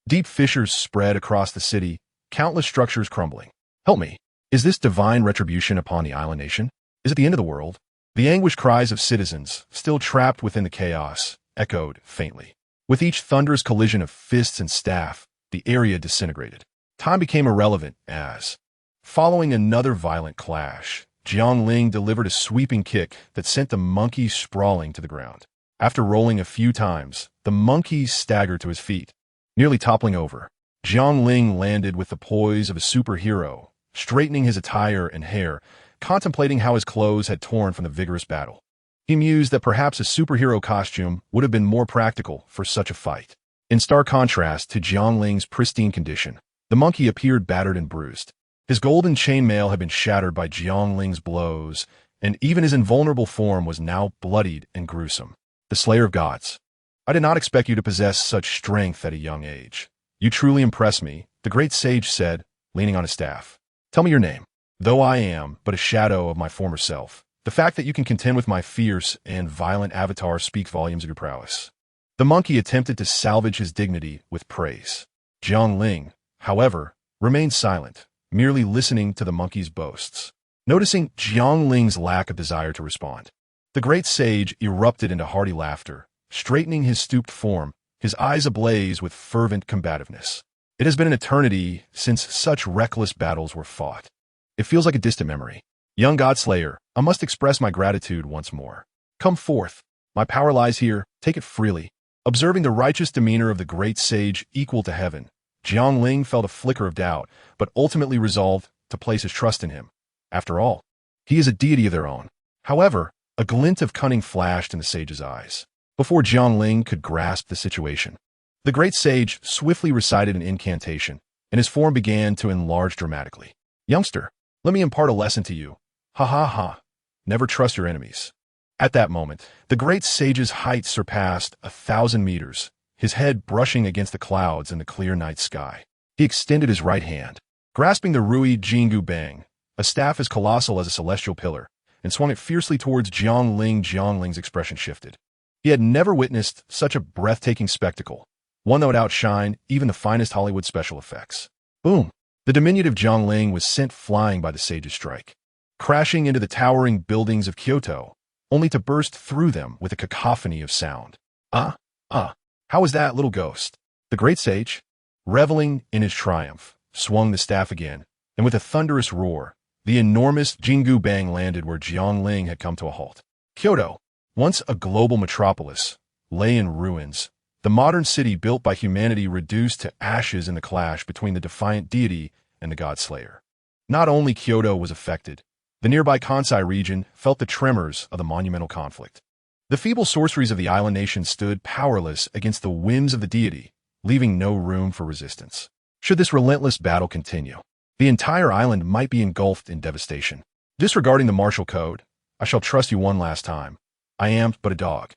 Deep fissures spread across the city, countless structures crumbling. Help me! Is this divine retribution upon the island nation? Is it the end of the world? The anguished cries of citizens, still trapped within the chaos, echoed faintly. With each thunderous collision of fists and staff, the area disintegrated. Time became irrelevant as, following another violent clash, Jiang Ling delivered a sweeping kick that sent the monkey sprawling to the ground. After rolling a few times, the monkey staggered to his feet. Nearly toppling over, Jiang Ling landed with the poise of a superhero, straightening his attire and hair, contemplating how his clothes had torn from the vigorous battle. He mused that perhaps a superhero costume would have been more practical for such a fight. In stark contrast to Jiang Ling's pristine condition, the monkey appeared battered and bruised. His golden chainmail had been shattered by Jiang Ling's blows, and even his invulnerable form was now bloodied and gruesome. The Slayer of Gods. I did not expect you to possess such strength at a young age. You truly impress me, the great sage said, leaning on his staff. Tell me your name. Though I am but a shadow of my former self, the fact that you can contend with my fierce and violent avatar speaks volumes of your prowess. The monkey attempted to salvage his dignity with praise. Jiang Ling, however, remained silent, merely listening to the monkey's boasts. Noticing Jiang Ling's lack of desire to respond, the great sage erupted into hearty laughter, straightening his stooped form, his eyes ablaze with fervent combativeness. It has been an eternity since such reckless battles were fought. It feels like a distant memory. Young Godslayer, I must express my gratitude once more. Come forth. My power lies here. Take it freely. Observing the righteous demeanor of the great sage equal to heaven, Jiang Ling felt a flicker of doubt, but ultimately resolved to place his trust in him. After all, he is a deity of their own. However, a glint of cunning flashed in the sage's eyes. Before Jiang Ling could grasp the situation, the great sage swiftly recited an incantation, and his form began to enlarge dramatically. Youngster, let me impart a lesson to you. Ha ha ha. Never trust your enemies. At that moment, the great sage's height surpassed 1,000 meters, his head brushing against the clouds in the clear night sky. He extended his right hand, grasping the Rui Jingu Bang, a staff as colossal as a celestial pillar, and swung it fiercely towards Jiang Ling. Jiang Ling's expression shifted. He had never witnessed such a breathtaking spectacle, one that would outshine even the finest Hollywood special effects. Boom! The diminutive Jiang Ling was sent flying by the sage's strike, crashing into the towering buildings of Kyoto, only to burst through them with a cacophony of sound. How was that, little ghost? The great sage, reveling in his triumph, swung the staff again, and with a thunderous roar, the enormous Jingu Bang landed where Jiang Ling had come to a halt. Kyoto, once a global metropolis, lay in ruins. The modern city built by humanity reduced to ashes in the clash between the defiant deity and the Godslayer. Not only Kyoto was affected, the nearby Kansai region felt the tremors of the monumental conflict. The feeble sorceries of the island nation stood powerless against the whims of the deity, leaving no room for resistance. Should this relentless battle continue, the entire island might be engulfed in devastation. Disregarding the martial code, I shall trust you one last time. I am but a dog.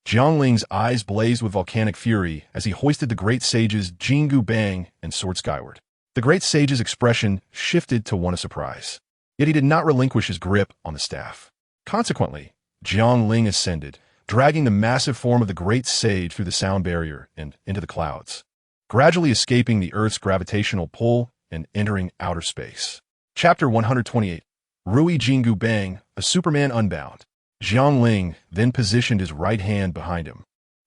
Jiang Ling's eyes blazed with volcanic fury as he hoisted the great sage's Jingu Bang and soared skyward. The great sage's expression shifted to one of surprise, yet he did not relinquish his grip on the staff. Consequently, Jiang Ling ascended, dragging the massive form of the great sage through the sound barrier and into the clouds, gradually escaping the Earth's gravitational pull and entering outer space. Chapter 128. Rui Jingu Bang, a Superman Unbound. Jiang Ling then positioned his right hand behind him,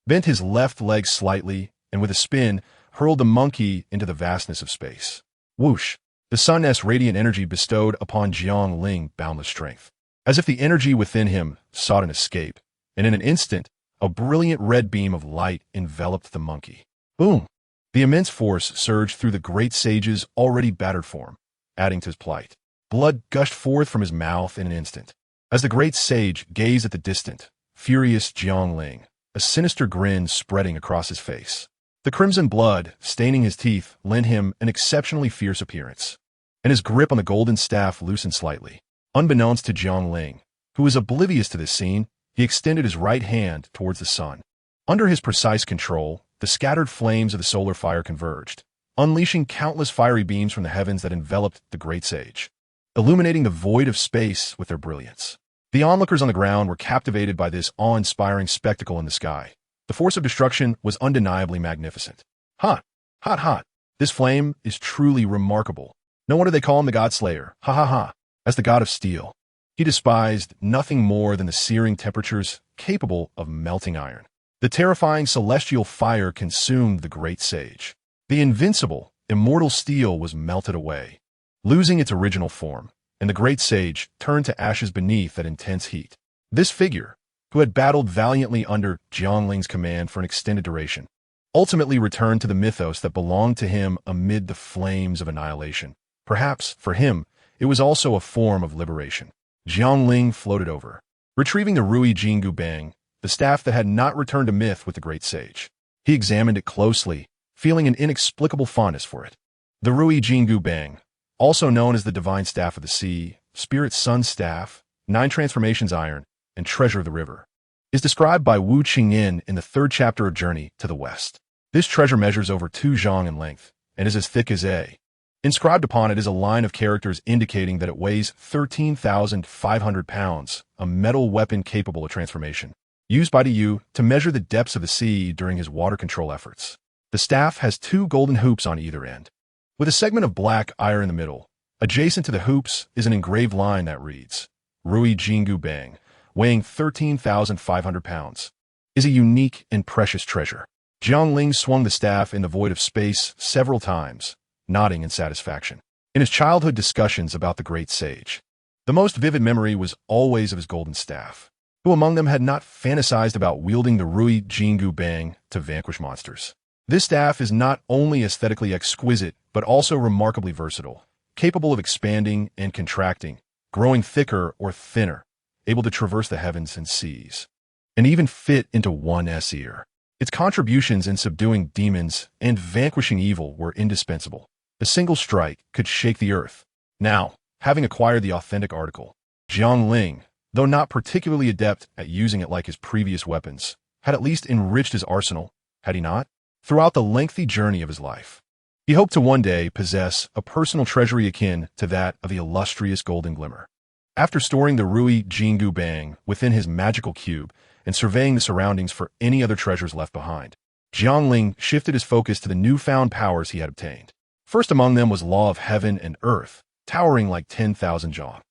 bent his left leg slightly, and with a spin, hurled the monkey into the vastness of space. Whoosh! The sun's radiant energy bestowed upon Jiang Ling boundless strength. As if the energy within him sought an escape, and in an instant, a brilliant red beam of light enveloped the monkey. Boom! The immense force surged through the great sage's already battered form, adding to his plight. Blood gushed forth from his mouth in an instant. As the great sage gazed at the distant, furious Jiang Ling, a sinister grin spreading across his face. The crimson blood, staining his teeth, lent him an exceptionally fierce appearance, and his grip on the golden staff loosened slightly. Unbeknownst to Jiang Ling, who was oblivious to this scene, he extended his right hand towards the sun. Under his precise control, the scattered flames of the solar fire converged, unleashing countless fiery beams from the heavens that enveloped the great sage, illuminating the void of space with their brilliance. The onlookers on the ground were captivated by this awe-inspiring spectacle in the sky. The force of destruction was undeniably magnificent. Hot, hot, hot. This flame is truly remarkable. No wonder they call him the Godslayer. Ha ha ha. As the god of steel, he despised nothing more than the searing temperatures capable of melting iron. The terrifying celestial fire consumed the great sage. The invincible, immortal steel was melted away, losing its original form, and the great sage turned to ashes beneath that intense heat. This figure, who had battled valiantly under Jiang Ling's command for an extended duration, ultimately returned to the mythos that belonged to him amid the flames of annihilation. Perhaps, for him, it was also a form of liberation. Jiang Ling floated over, retrieving the Rui Jingu Bang, the staff that had not returned to myth with the great sage. He examined it closely, feeling an inexplicable fondness for it. The Rui Jingu Bang, also known as the Divine Staff of the Sea, Spirit Sun Staff, 9 Transformations Iron, and Treasure of the River, is described by Wu Qingyin in the 3rd chapter of Journey to the West. This treasure measures over 2 zhang in length, and is as thick as A. Inscribed upon it is a line of characters indicating that it weighs 13,500 pounds, a metal weapon capable of transformation, used by Yu to measure the depths of the sea during his water control efforts. The staff has 2 golden hoops on either end, with a segment of black iron in the middle. Adjacent to the hoops is an engraved line that reads, Rui Jingu Bang, weighing 13,500 pounds, is a unique and precious treasure. Jiang Ling swung the staff in the void of space several times, nodding in satisfaction. In his childhood discussions about the great sage, the most vivid memory was always of his golden staff. Who among them had not fantasized about wielding the Rui Jingu Bang to vanquish monsters? This staff is not only aesthetically exquisite, but also remarkably versatile, capable of expanding and contracting, growing thicker or thinner, able to traverse the heavens and seas, and even fit into one's ear. Its contributions in subduing demons and vanquishing evil were indispensable. A single strike could shake the earth. Now, having acquired the authentic article, Jiang Ling, though not particularly adept at using it like his previous weapons, had at least enriched his arsenal, had he not? Throughout the lengthy journey of his life, he hoped to one day possess a personal treasury akin to that of the illustrious Golden Glimmer. After storing the Rui Jingu Bang within his magical cube and surveying the surroundings for any other treasures left behind, Jiang Ling shifted his focus to the newfound powers he had obtained. First among them was Law of Heaven and Earth, towering like 10,000 jaw.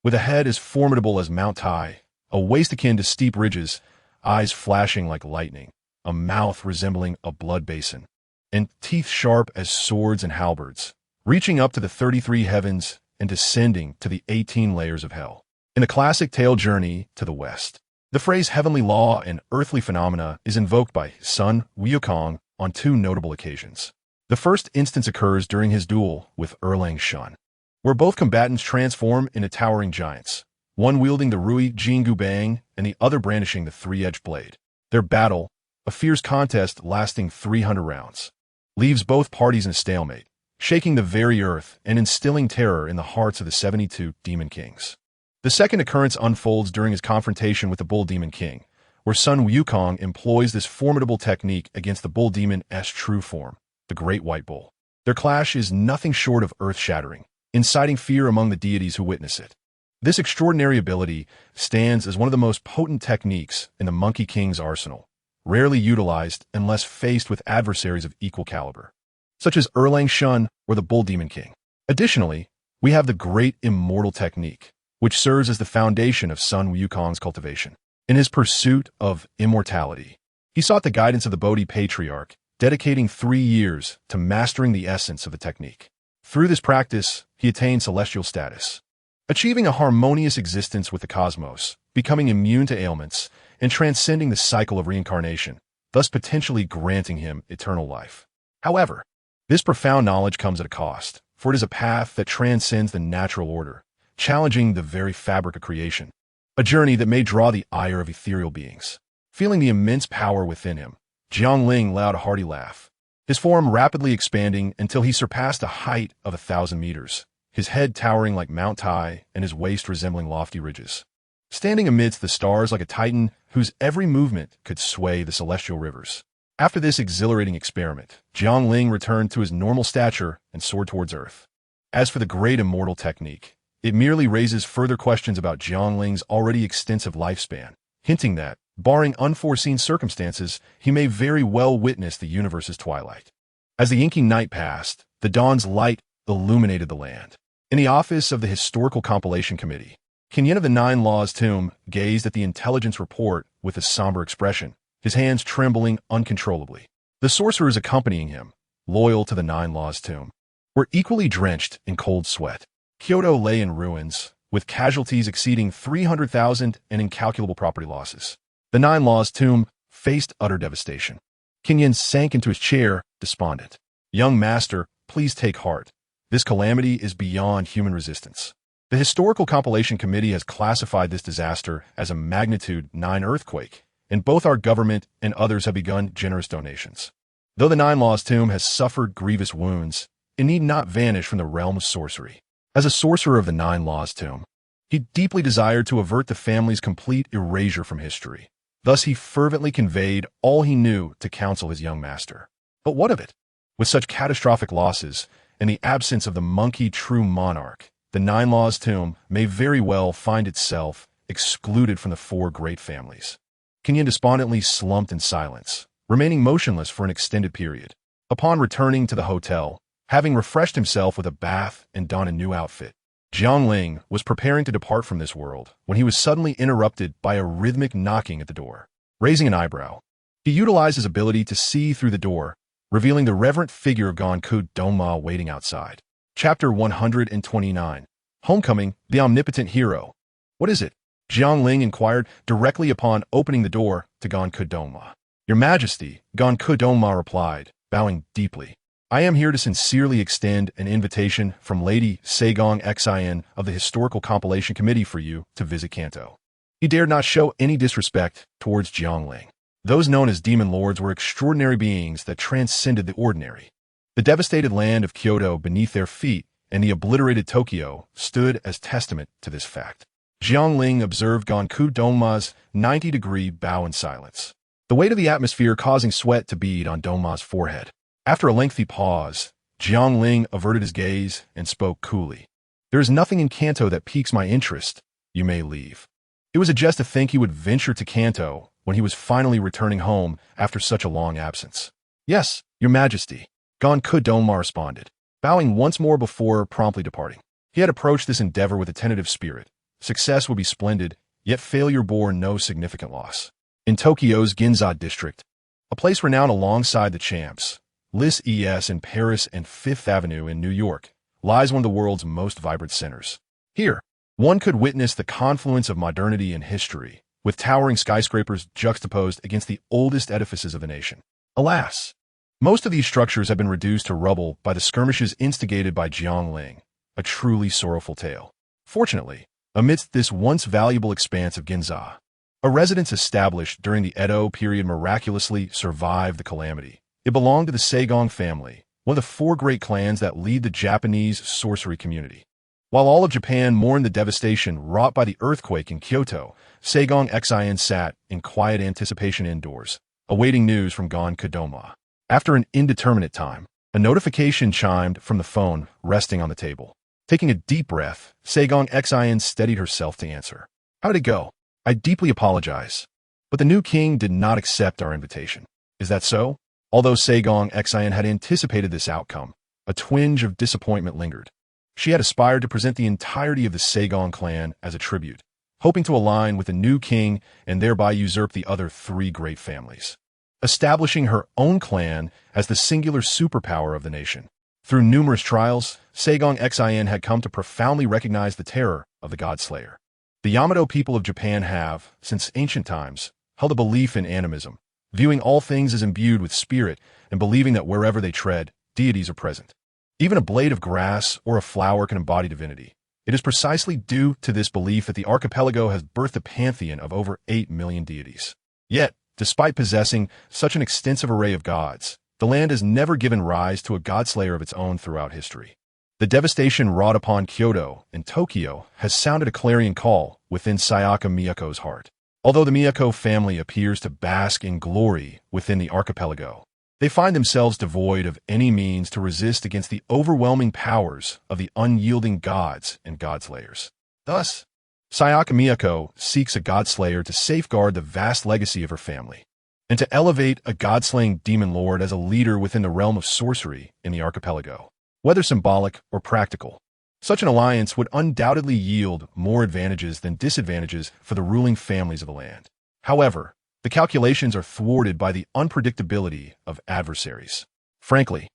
With a head as formidable as Mount Tai, a waist akin to steep ridges, eyes flashing like lightning, a mouth resembling a blood basin, and teeth sharp as swords and halberds, reaching up to the 33 heavens and descending to the 18 layers of hell. In the classic tale Journey to the West, the phrase heavenly law and earthly phenomena is invoked by Sun Wukong on 2 notable occasions. The first instance occurs during his duel with Erlang Shun, where both combatants transform into towering giants, one wielding the Rui Jingu Bang and the other brandishing the 3-edged blade. Their battle, a fierce contest lasting 300 rounds, leaves both parties in a stalemate, shaking the very earth and instilling terror in the hearts of the 72 Demon Kings. The second occurrence unfolds during his confrontation with the Bull Demon King, where Sun Wukong employs this formidable technique against the Bull Demon's true form, the Great White Bull. Their clash is nothing short of earth-shattering, inciting fear among the deities who witness it. This extraordinary ability stands as one of the most potent techniques in the Monkey King's arsenal, rarely utilized unless faced with adversaries of equal caliber, such as Erlang Shun or the Bull Demon King. Additionally, we have the Great Immortal Technique, which serves as the foundation of Sun Wukong's cultivation. In his pursuit of immortality, he sought the guidance of the Bodhi Patriarch, dedicating 3 years to mastering the essence of the technique. Through this practice, he attained celestial status, achieving a harmonious existence with the cosmos, becoming immune to ailments, and transcending the cycle of reincarnation, thus potentially granting him eternal life. However, this profound knowledge comes at a cost, for it is a path that transcends the natural order, challenging the very fabric of creation, a journey that may draw the ire of ethereal beings. Feeling the immense power within him, Jiang Ling let out a hearty laugh, his form rapidly expanding until he surpassed a height of 1,000 meters, his head towering like Mount Tai and his waist resembling lofty ridges. Standing amidst the stars like a titan whose every movement could sway the celestial rivers. After this exhilarating experiment, Jiang Ling returned to his normal stature and soared towards Earth. As for the great immortal technique, it merely raises further questions about Jiang Ling's already extensive lifespan, hinting that, barring unforeseen circumstances, he may very well witness the universe's twilight. As the inky night passed, the dawn's light illuminated the land. In the office of the Historical Compilation Committee, Kinyin of the Nine Laws tomb gazed at the intelligence report with a somber expression, his hands trembling uncontrollably. The sorcerers accompanying him, loyal to the Nine Laws tomb, were equally drenched in cold sweat. Kyoto lay in ruins, with casualties exceeding 300,000 and incalculable property losses. The Nine Laws tomb faced utter devastation. Kinyin sank into his chair, despondent. Young master, please take heart. This calamity is beyond human resistance. The Historical Compilation Committee has classified this disaster as a magnitude 9 earthquake, and both our government and others have begun generous donations. Though the Nine Laws tomb has suffered grievous wounds, it need not vanish from the realm of sorcery. As a sorcerer of the Nine Laws tomb, he deeply desired to avert the family's complete erasure from history. Thus he fervently conveyed all he knew to counsel his young master. But what of it? With such catastrophic losses, and the absence of the monkey true monarch, the Nine Laws tomb may very well find itself excluded from the four great families. Kinyin despondently slumped in silence, remaining motionless for an extended period. Upon returning to the hotel, having refreshed himself with a bath and donned a new outfit, Jiang Ling was preparing to depart from this world when he was suddenly interrupted by a rhythmic knocking at the door. Raising an eyebrow, he utilized his ability to see through the door, revealing the reverent figure of Gonku Dongma waiting outside. Chapter 129. Homecoming, the Omnipotent Hero. What is it? Jiang Ling inquired directly upon opening the door to Gonku Dongma. Your Majesty, Gonku Dongma replied, bowing deeply. I am here to sincerely extend an invitation from Lady Saigong Xin of the Historical Compilation Committee for you to visit Kanto. He dared not show any disrespect towards Jiang Ling. Those known as demon lords were extraordinary beings that transcended the ordinary. The devastated land of Kyoto beneath their feet and the obliterated Tokyo stood as testament to this fact. Jiang Ling observed Gonku Dongma's 90-degree bow in silence, the weight of the atmosphere causing sweat to bead on Dongma's forehead. After a lengthy pause, Jiang Ling averted his gaze and spoke coolly. There is nothing in Kanto that piques my interest. You may leave. It was a jest to think he would venture to Kanto when he was finally returning home after such a long absence. Yes, Your Majesty, Gonku Dongma responded, bowing once more before promptly departing. He had approached this endeavor with a tentative spirit. Success would be splendid, yet failure bore no significant loss. In Tokyo's Ginza district, a place renowned alongside the Champs, Lis Es in Paris and Fifth Avenue in New York, lies one of the world's most vibrant centers. Here, one could witness the confluence of modernity and history, with towering skyscrapers juxtaposed against the oldest edifices of the nation. Alas, most of these structures have been reduced to rubble by the skirmishes instigated by Jiang Ling, a truly sorrowful tale. Fortunately, amidst this once valuable expanse of Ginza, a residence established during the Edo period miraculously survived the calamity. It belonged to the Saigong family, one of the four great clans that lead the Japanese sorcery community. While all of Japan mourned the devastation wrought by the earthquake in Kyoto, Saigong Xin sat in quiet anticipation indoors, awaiting news from Gonku Dongma. After an indeterminate time, a notification chimed from the phone resting on the table. Taking a deep breath, Saigong Xin steadied herself to answer. How did it go? I deeply apologize, but the new king did not accept our invitation. Is that so? Although Saigong Xin had anticipated this outcome, a twinge of disappointment lingered. She had aspired to present the entirety of the Saigong clan as a tribute, hoping to align with the new king and thereby usurp the other three great families, establishing her own clan as the singular superpower of the nation. Through numerous trials, Saigong Xin had come to profoundly recognize the terror of the Godslayer. The Yamato people of Japan have, since ancient times, held a belief in animism, viewing all things as imbued with spirit and believing that wherever they tread, deities are present. Even a blade of grass or a flower can embody divinity. It is precisely due to this belief that the archipelago has birthed a pantheon of over 8 million deities. Yet, despite possessing such an extensive array of gods, the land has never given rise to a Godslayer of its own throughout history. The devastation wrought upon Kyoto and Tokyo has sounded a clarion call within Sayaka Miyako's heart. Although the Miyako family appears to bask in glory within the archipelago, they find themselves devoid of any means to resist against the overwhelming powers of the unyielding gods and Godslayers. Thus, Sayaka Miyako seeks a Godslayer to safeguard the vast legacy of her family, and to elevate a God-slaying demon lord as a leader within the realm of sorcery in the archipelago. Whether symbolic or practical, such an alliance would undoubtedly yield more advantages than disadvantages for the ruling families of the land. However, the calculations are thwarted by the unpredictability of adversaries. Frankly,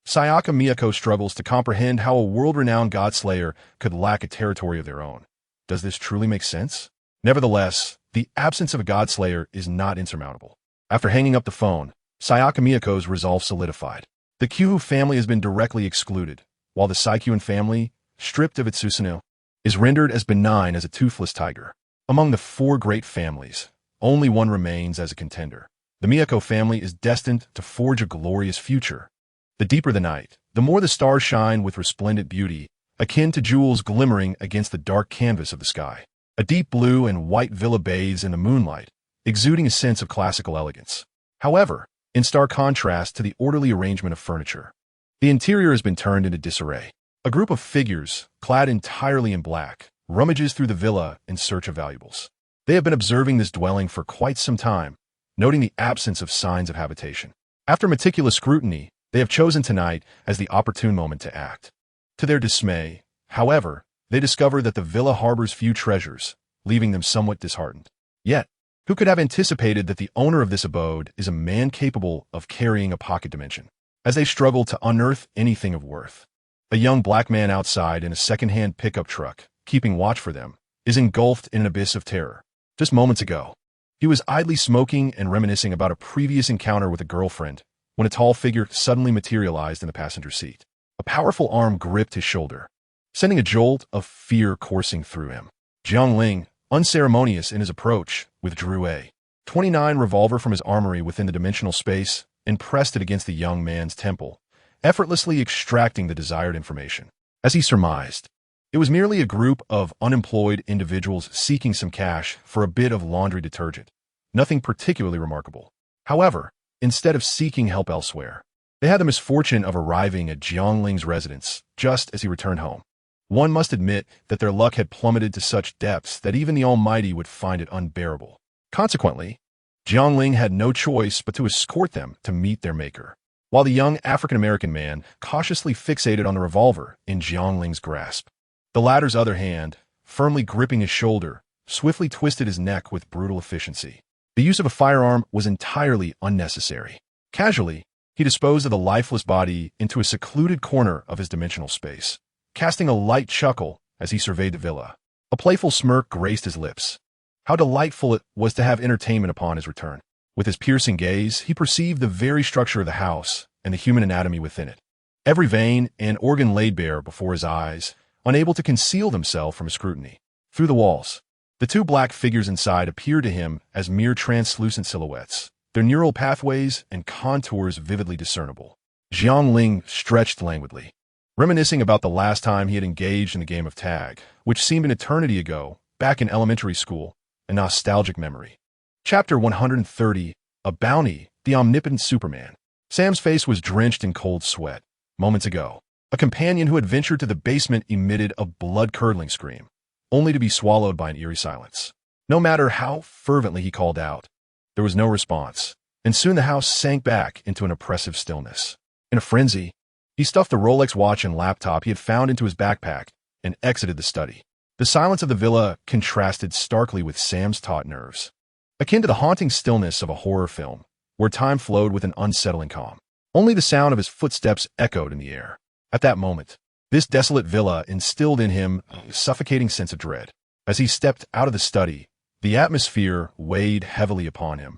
Sayaka Miyako struggles to comprehend how a world-renowned Godslayer could lack a territory of their own. Does this truly make sense? Nevertheless, the absence of a Godslayer is not insurmountable. After hanging up the phone, Sayaka Miyako's resolve solidified. The Kyuhu family has been directly excluded, while the Saikyuan family, stripped of its Susanoo, is rendered as benign as a toothless tiger. Among the 4 great families, only one remains as a contender. The Miyako family is destined to forge a glorious future. The deeper the night, the more the stars shine with resplendent beauty, akin to jewels glimmering against the dark canvas of the sky. A deep blue and white villa bathes in the moonlight, exuding a sense of classical elegance. However, in stark contrast to the orderly arrangement of furniture, the interior has been turned into disarray. A group of figures, clad entirely in black, rummages through the villa in search of valuables. They have been observing this dwelling for quite some time, noting the absence of signs of habitation. After meticulous scrutiny, they have chosen tonight as the opportune moment to act. To their dismay, however, they discover that the villa harbors few treasures, leaving them somewhat disheartened. Yet, who could have anticipated that the owner of this abode is a man capable of carrying a pocket dimension? As they struggle to unearth anything of worth, a young black man outside in a second-hand pickup truck, keeping watch for them, is engulfed in an abyss of terror. Just moments ago, he was idly smoking and reminiscing about a previous encounter with a girlfriend when a tall figure suddenly materialized in the passenger seat. A powerful arm gripped his shoulder, sending a jolt of fear coursing through him. Jiang Ling, unceremonious in his approach, withdrew a .29 revolver from his armory within the dimensional space and pressed it against the young man's temple, effortlessly extracting the desired information. As he surmised, it was merely a group of unemployed individuals seeking some cash for a bit of laundry detergent. Nothing particularly remarkable. However, instead of seeking help elsewhere, they had the misfortune of arriving at Jiang Ling's residence just as he returned home. One must admit that their luck had plummeted to such depths that even the Almighty would find it unbearable. Consequently, Jiang Ling had no choice but to escort them to meet their maker, while the young African-American man cautiously fixated on the revolver in Jiang Ling's grasp. The latter's other hand, firmly gripping his shoulder, swiftly twisted his neck with brutal efficiency. The use of a firearm was entirely unnecessary. Casually, he disposed of the lifeless body into a secluded corner of his dimensional space, casting a light chuckle as he surveyed the villa. A playful smirk graced his lips. How delightful it was to have entertainment upon his return. With his piercing gaze, he perceived the very structure of the house and the human anatomy within it. Every vein and organ laid bare before his eyes, unable to conceal themselves from his scrutiny. Through the walls, the 2 black figures inside appeared to him as mere translucent silhouettes, their neural pathways and contours vividly discernible. Jiang Ling stretched languidly, reminiscing about the last time he had engaged in the game of tag, which seemed an eternity ago, back in elementary school, a nostalgic memory. Chapter 130, A Bounty, the Omnipotent Superman. Sam's face was drenched in cold sweat. Moments ago, a companion who had ventured to the basement emitted a blood-curdling scream, only to be swallowed by an eerie silence. No matter how fervently he called out, there was no response, and soon the house sank back into an oppressive stillness. In a frenzy, he stuffed the Rolex watch and laptop he had found into his backpack and exited the study. The silence of the villa contrasted starkly with Sam's taut nerves, akin to the haunting stillness of a horror film, where time flowed with an unsettling calm. Only the sound of his footsteps echoed in the air. At that moment, this desolate villa instilled in him a suffocating sense of dread. As he stepped out of the study, The atmosphere weighed heavily upon him,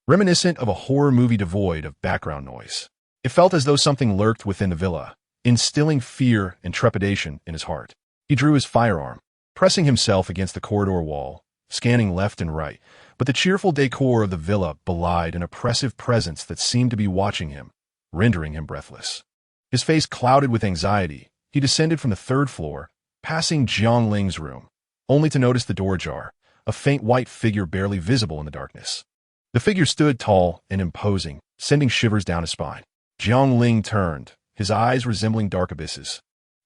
reminiscent of a horror movie devoid of background noise. It felt as though something lurked within the villa, instilling fear and trepidation in his heart. He drew his firearm, pressing himself against the corridor wall, scanning left and right, but the cheerful decor of the villa belied an oppressive presence that seemed to be watching him, rendering him breathless. His face clouded with anxiety, he descended from the third floor, passing Jiang Ling's room, only to notice the door ajar, a faint white figure barely visible in the darkness. The figure stood tall and imposing, sending shivers down his spine. Jiang Ling turned, his eyes resembling dark abysses.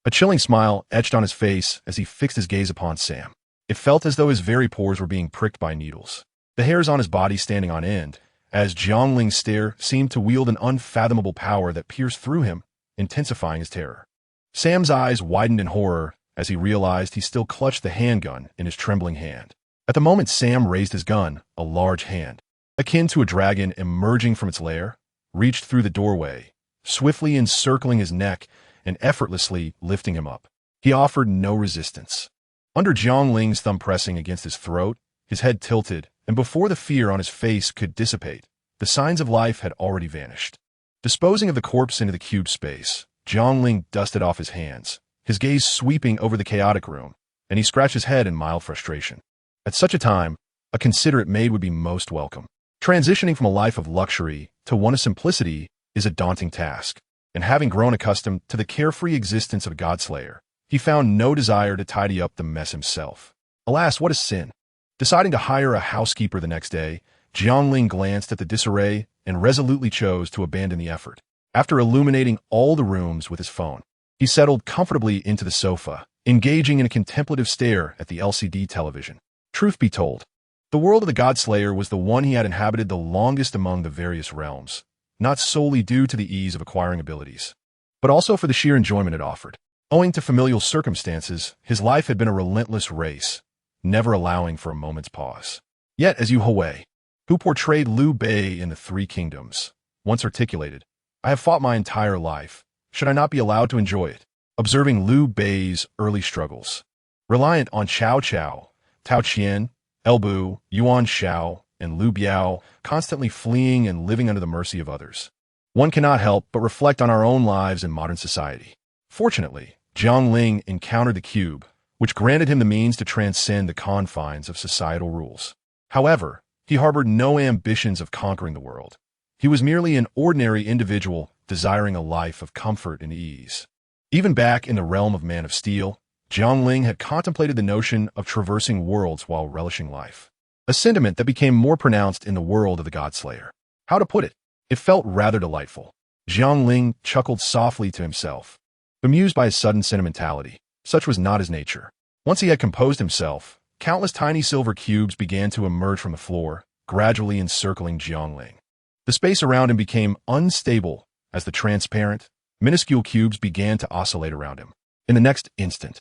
A chilling smile etched on his face as he fixed his gaze upon Sam. It felt as though his very pores were being pricked by needles, the hairs on his body standing on end, as Jiang Ling's stare seemed to wield an unfathomable power that pierced through him, intensifying his terror. Sam's eyes widened in horror as he realized he still clutched the handgun in his trembling hand. At the moment Sam raised his gun, a large hand, akin to a dragon emerging from its lair, reached through the doorway, swiftly encircling his neck and effortlessly lifting him up. He offered no resistance. Under Jiang Ling's thumb pressing against his throat, his head tilted, and before the fear on his face could dissipate, the signs of life had already vanished. Disposing of the corpse into the cube space, Jiang Ling dusted off his hands, his gaze sweeping over the chaotic room, and he scratched his head in mild frustration. At such a time, a considerate maid would be most welcome. Transitioning from a life of luxury to one of simplicity is a daunting task, and having grown accustomed to the carefree existence of Godslayer, he found no desire to tidy up the mess himself. Alas, what a sin! Deciding to hire a housekeeper the next day, Jiang Ling glanced at the disarray and resolutely chose to abandon the effort. After illuminating all the rooms with his phone, he settled comfortably into the sofa, engaging in a contemplative stare at the LCD television. Truth be told, the world of the Godslayer was the one he had inhabited the longest among the various realms, not solely due to the ease of acquiring abilities, but also for the sheer enjoyment it offered. Owing to familial circumstances, his life had been a relentless race, never allowing for a moment's pause. Yet, as Yu Hui, who portrayed Liu Bei in The Three Kingdoms, once articulated, "I have fought my entire life. Should I not be allowed to enjoy it?" Observing Liu Bei's early struggles, reliant on Cao Cao, Tao Qian, Elbu, Yuan Shao, and Liu Biao, constantly fleeing and living under the mercy of others, one cannot help but reflect on our own lives in modern society. Fortunately, Jiang Ling encountered the cube, which granted him the means to transcend the confines of societal rules. However, he harbored no ambitions of conquering the world. He was merely an ordinary individual desiring a life of comfort and ease. Even back in the realm of Man of Steel, Jiang Ling had contemplated the notion of traversing worlds while relishing life, a sentiment that became more pronounced in the world of the Godslayer. How to put it? It felt rather delightful. Jiang Ling chuckled softly to himself, bemused by his sudden sentimentality. Such was not his nature. Once he had composed himself, countless tiny silver cubes began to emerge from the floor, gradually encircling Jiang Ling. The space around him became unstable as the transparent, minuscule cubes began to oscillate around him. In the next instant,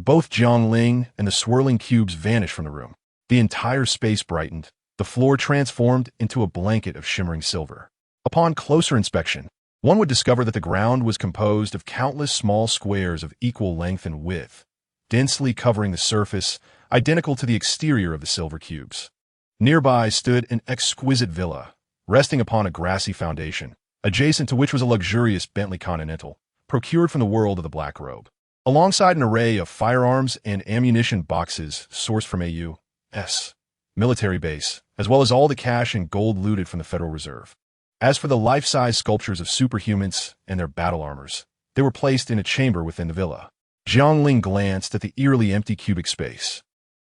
both Jiang Ling and the swirling cubes vanished from the room. The entire space brightened, the floor transformed into a blanket of shimmering silver. Upon closer inspection, one would discover that the ground was composed of countless small squares of equal length and width, densely covering the surface, identical to the exterior of the silver cubes. Nearby stood an exquisite villa, resting upon a grassy foundation, adjacent to which was a luxurious Bentley Continental, procured from the world of the Black Robe, alongside an array of firearms and ammunition boxes sourced from A.U.S. military base, as well as all the cash and gold looted from the Federal Reserve. As for the life-size sculptures of superhumans and their battle armors, they were placed in a chamber within the villa. Jiang Ling glanced at the eerily empty cubic space,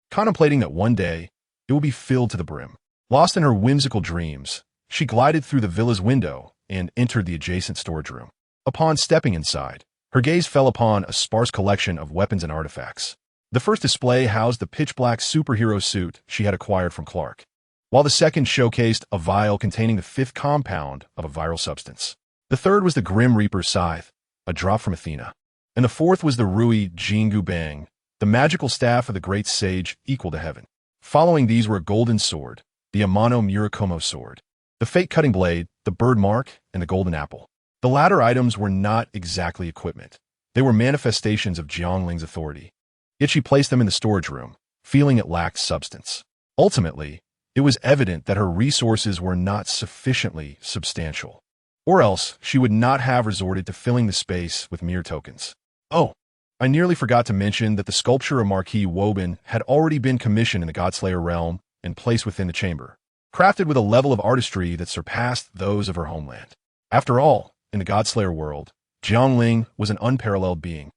contemplating that one day it would be filled to the brim. Lost in her whimsical dreams, she glided through the villa's window and entered the adjacent storage room. Upon stepping inside, her gaze fell upon a sparse collection of weapons and artifacts. The first display housed the pitch-black superhero suit she had acquired from Clark, while the second showcased a vial containing the fifth compound of a viral substance. The third was the Grim Reaper's scythe, a drop from Athena, and the fourth was the Rui Jingu Bang, the magical staff of the great sage equal to heaven. Following these were a golden sword, the Amano Murakumo sword, the fate-cutting blade, the bird mark, and the golden apple. The latter items were not exactly equipment. They were manifestations of Jiang Ling's authority. Yet she placed them in the storage room, feeling it lacked substance. Ultimately, it was evident that her resources were not sufficiently substantial, or else she would not have resorted to filling the space with mere tokens. Oh, I nearly forgot to mention that the sculpture of Marquis Woban had already been commissioned in the Godslayer realm and placed within the chamber, crafted with a level of artistry that surpassed those of her homeland. After all, in the Godslayer world, Jiang Ling was an unparalleled being,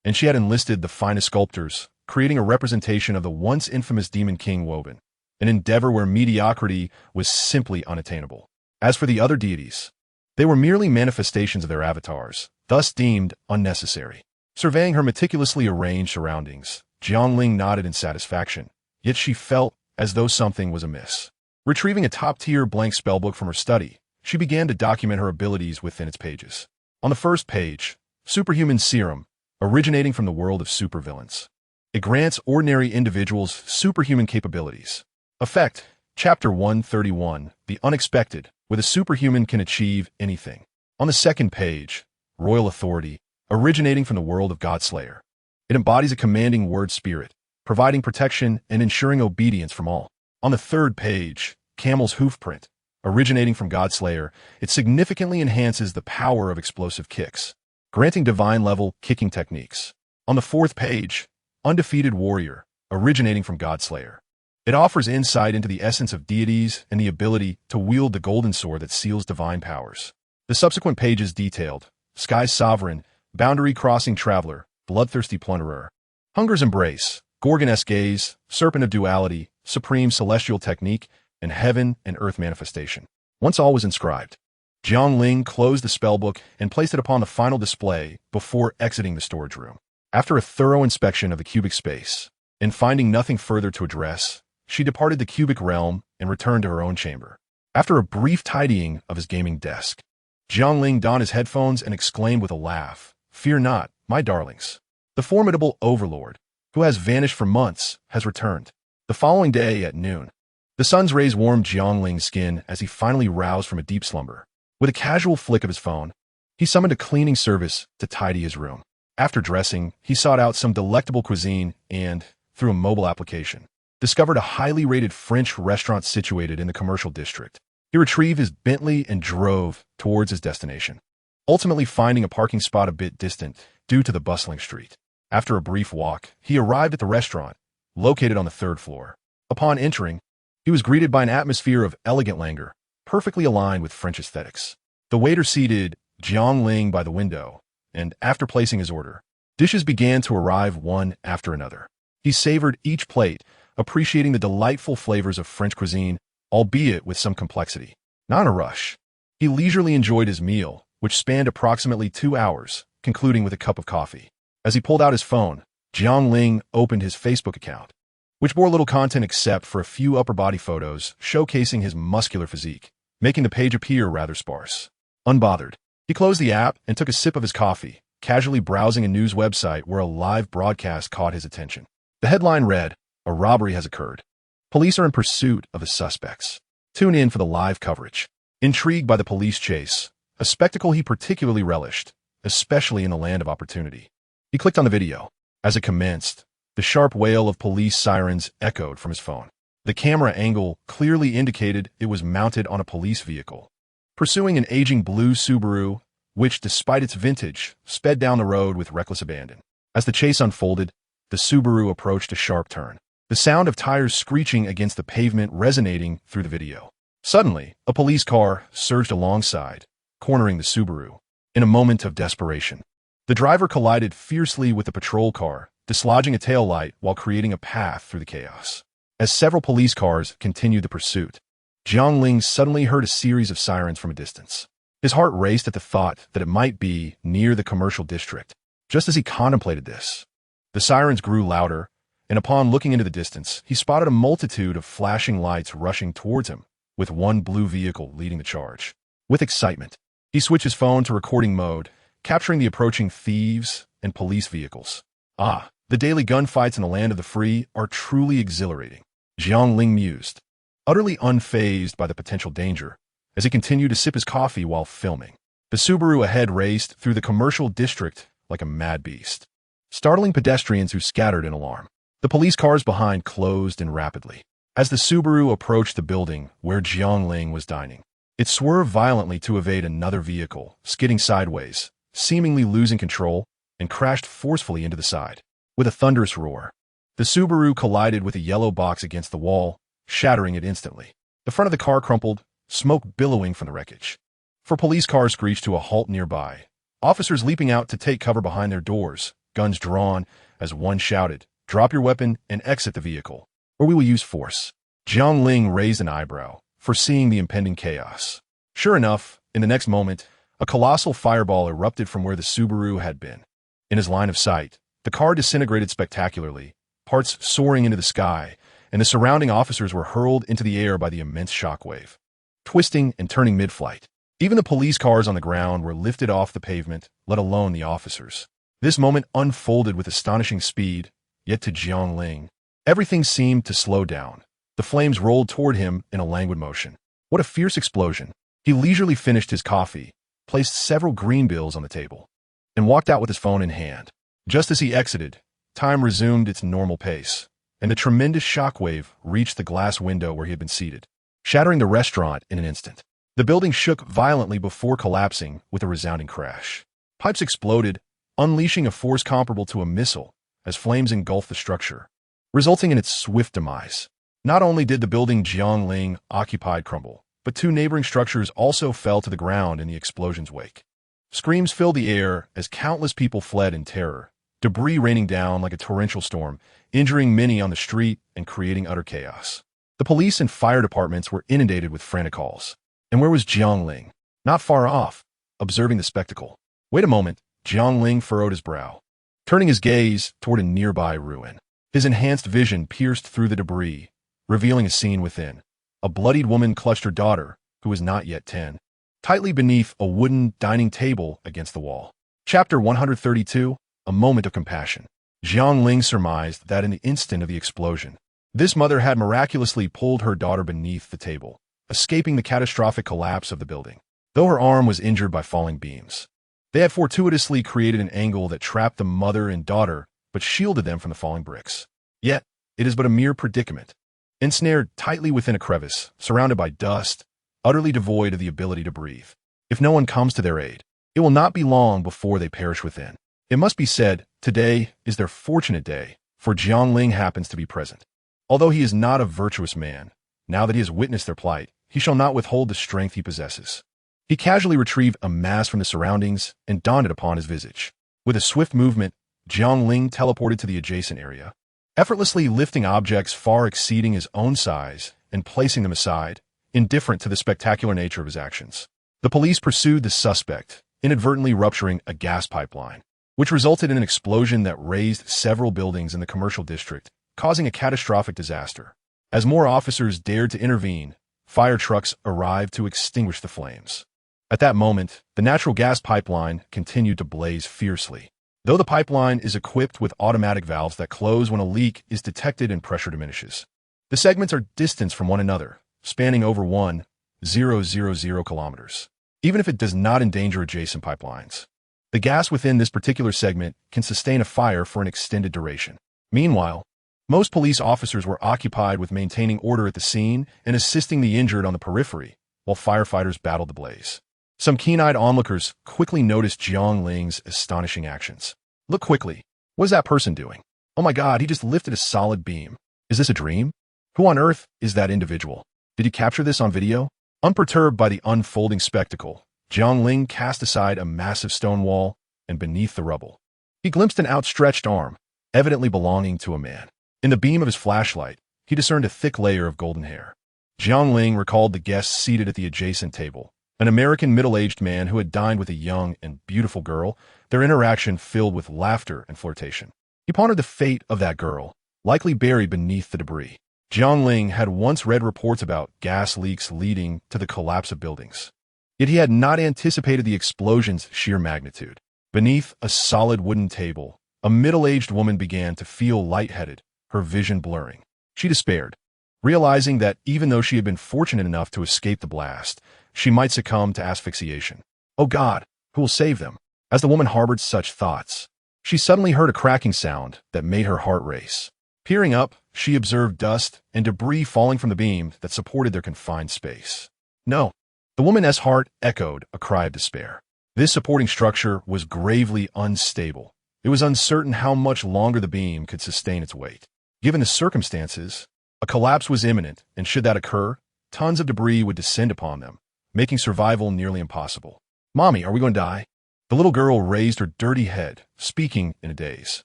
and she had enlisted the finest sculptors, creating a representation of the once infamous Demon King Woban, an endeavor where mediocrity was simply unattainable. As for the other deities, they were merely manifestations of their avatars, thus deemed unnecessary. Surveying her meticulously arranged surroundings, Jiang Ling nodded in satisfaction, yet she felt as though something was amiss. Retrieving a top-tier blank spellbook from her study, she began to document her abilities within its pages. On the first page, Superhuman Serum, originating from the world of supervillains. It grants ordinary individuals superhuman capabilities. Effect, Chapter 131, The Unexpected. With a superhuman can achieve anything. On the second page, Royal Authority, originating from the world of Godslayer. It embodies a commanding word spirit, providing protection and ensuring obedience from all. On the third page, Camel's Hoofprint, originating from Godslayer, it significantly enhances the power of explosive kicks, granting divine-level kicking techniques. On the fourth page, Undefeated Warrior, originating from Godslayer. It offers insight into the essence of deities and the ability to wield the golden sword that seals divine powers. The subsequent pages detailed Sky's Sovereign, Boundary-Crossing Traveler, Bloodthirsty Plunderer, Hunger's Embrace, Gorgon-esque Gaze, Serpent of Duality, Supreme Celestial Technique, and Heaven and Earth Manifestation. Once all was inscribed, Jiang Ling closed the spellbook and placed it upon the final display before exiting the storage room. After a thorough inspection of the cubic space, and finding nothing further to address, she departed the cubic realm and returned to her own chamber. After a brief tidying of his gaming desk, Jiang Ling donned his headphones and exclaimed with a laugh, "Fear not, my darlings. The formidable overlord, who has vanished for months, has returned." The following day at noon, the sun's rays warmed Jiang Ling's skin as he finally roused from a deep slumber. With a casual flick of his phone, he summoned a cleaning service to tidy his room. After dressing, he sought out some delectable cuisine and, through a mobile application, discovered a highly rated French restaurant situated in the commercial district. He retrieved his Bentley and drove towards his destination, ultimately finding a parking spot a bit distant due to the bustling street. After a brief walk, he arrived at the restaurant, located on the third floor. Upon entering, he was greeted by an atmosphere of elegant languor, perfectly aligned with French aesthetics. The waiter seated Jiang Ling by the window, and after placing his order, dishes began to arrive one after another. He savored each plate, appreciating the delightful flavors of French cuisine, albeit with some complexity. Not in a rush. He leisurely enjoyed his meal, which spanned approximately 2 hours, concluding with a cup of coffee. As he pulled out his phone, Jiang Ling opened his Facebook account, which bore little content except for a few upper-body photos showcasing his muscular physique, making the page appear rather sparse. Unbothered, he closed the app and took a sip of his coffee, casually browsing a news website where a live broadcast caught his attention. The headline read, "A robbery has occurred. Police are in pursuit of the suspects. Tune in for the live coverage." Intrigued by the police chase, a spectacle he particularly relished, especially in the land of opportunity, he clicked on the video. As it commenced, the sharp wail of police sirens echoed from his phone. The camera angle clearly indicated it was mounted on a police vehicle, pursuing an aging blue Subaru, which, despite its vintage, sped down the road with reckless abandon. As the chase unfolded, the Subaru approached a sharp turn, the sound of tires screeching against the pavement resonating through the video. Suddenly, a police car surged alongside, cornering the Subaru. In a moment of desperation, the driver collided fiercely with the patrol car, dislodging a taillight while creating a path through the chaos. As several police cars continued the pursuit, Jiang Ling suddenly heard a series of sirens from a distance. His heart raced at the thought that it might be near the commercial district. Just as he contemplated this, the sirens grew louder, and upon looking into the distance, he spotted a multitude of flashing lights rushing towards him, with one blue vehicle leading the charge. With excitement, he switched his phone to recording mode, capturing the approaching thieves and police vehicles. Ah, the daily gunfights in the land of the free are truly exhilarating, Jiang Ling mused, utterly unfazed by the potential danger, as he continued to sip his coffee while filming. The Subaru ahead raced through the commercial district like a mad beast, startling pedestrians who scattered in alarm. The police cars behind closed in rapidly, As the Subaru approached the building where Jiang Ling was dining, it swerved violently to evade another vehicle, skidding sideways, seemingly losing control, and crashed forcefully into the side. With a thunderous roar, the Subaru collided with a yellow box against the wall, shattering it instantly. The front of the car crumpled, smoke billowing from the wreckage. Four police cars screeched to a halt nearby, officers leaping out to take cover behind their doors, guns drawn, as one shouted, "Drop your weapon and exit the vehicle, or we will use force." Jiang Ling raised an eyebrow, foreseeing the impending chaos. Sure enough, in the next moment, a colossal fireball erupted from where the Subaru had been. In his line of sight, the car disintegrated spectacularly, parts soaring into the sky, and the surrounding officers were hurled into the air by the immense shockwave, twisting and turning mid-flight. Even the police cars on the ground were lifted off the pavement, let alone the officers. This moment unfolded with astonishing speed, yet to Jiang Ling, everything seemed to slow down. The flames rolled toward him in a languid motion. What a fierce explosion! He leisurely finished his coffee, placed several green bills on the table, and walked out with his phone in hand. Just as he exited, time resumed its normal pace, and the tremendous shockwave reached the glass window where he had been seated, shattering the restaurant in an instant. The building shook violently before collapsing with a resounding crash. Pipes exploded, unleashing a force comparable to a missile as flames engulfed the structure, resulting in its swift demise. Not only did the building Jiang Ling occupied crumble, but two neighboring structures also fell to the ground in the explosion's wake. Screams filled the air as countless people fled in terror, debris raining down like a torrential storm, injuring many on the street and creating utter chaos. The police and fire departments were inundated with frantic calls. And where was Jiang Ling? Not far off, observing the spectacle. Wait a moment, Jiang Ling furrowed his brow, turning his gaze toward a nearby ruin. His enhanced vision pierced through the debris, revealing a scene within. A bloodied woman clutched her daughter, who was not yet 10, tightly beneath a wooden dining table against the wall. Chapter 132, A Moment of Compassion. Jiang Ling surmised that in the instant of the explosion, this mother had miraculously pulled her daughter beneath the table, escaping the catastrophic collapse of the building. Though her arm was injured by falling beams, they had fortuitously created an angle that trapped the mother and daughter but shielded them from the falling bricks. Yet, it is but a mere predicament. Ensnared tightly within a crevice, surrounded by dust, utterly devoid of the ability to breathe. If no one comes to their aid, it will not be long before they perish within. It must be said, today is their fortunate day, for Jiang Ling happens to be present. Although he is not a virtuous man, now that he has witnessed their plight, he shall not withhold the strength he possesses. He casually retrieved a mask from the surroundings and donned it upon his visage. With a swift movement, Jiang Ling teleported to the adjacent area, effortlessly lifting objects far exceeding his own size and placing them aside, indifferent to the spectacular nature of his actions. The police pursued the suspect, inadvertently rupturing a gas pipeline, which resulted in an explosion that razed several buildings in the commercial district, causing a catastrophic disaster. As more officers dared to intervene, fire trucks arrived to extinguish the flames. At that moment, the natural gas pipeline continued to blaze fiercely. Though the pipeline is equipped with automatic valves that close when a leak is detected and pressure diminishes, the segments are distanced from one another, spanning over 1,000 kilometers. Even if it does not endanger adjacent pipelines, the gas within this particular segment can sustain a fire for an extended duration. Meanwhile, most police officers were occupied with maintaining order at the scene and assisting the injured on the periphery, while firefighters battled the blaze. Some keen-eyed onlookers quickly noticed Jiang Ling's astonishing actions. Look quickly. What is that person doing? Oh my God, he just lifted a solid beam. Is this a dream? Who on earth is that individual? Did he capture this on video? Unperturbed by the unfolding spectacle, Jiang Ling cast aside a massive stone wall, and beneath the rubble, he glimpsed an outstretched arm, evidently belonging to a man. In the beam of his flashlight, he discerned a thick layer of golden hair. Jiang Ling recalled the guests seated at the adjacent table, an American middle-aged man who had dined with a young and beautiful girl, their interaction filled with laughter and flirtation. He pondered the fate of that girl, likely buried beneath the debris. Jiang Ling had once read reports about gas leaks leading to the collapse of buildings. Yet he had not anticipated the explosion's sheer magnitude. Beneath a solid wooden table, a middle-aged woman began to feel lightheaded, her vision blurring. She despaired, realizing that even though she had been fortunate enough to escape the blast, she might succumb to asphyxiation. Oh God, who will save them? As the woman harbored such thoughts, she suddenly heard a cracking sound that made her heart race. Peering up, she observed dust and debris falling from the beam that supported their confined space. No. The woman's heart echoed a cry of despair. This supporting structure was gravely unstable. It was uncertain how much longer the beam could sustain its weight. Given the circumstances, a collapse was imminent, and should that occur, tons of debris would descend upon them, making survival nearly impossible. "Mommy, are we going to die?" The little girl raised her dirty head, speaking in a daze.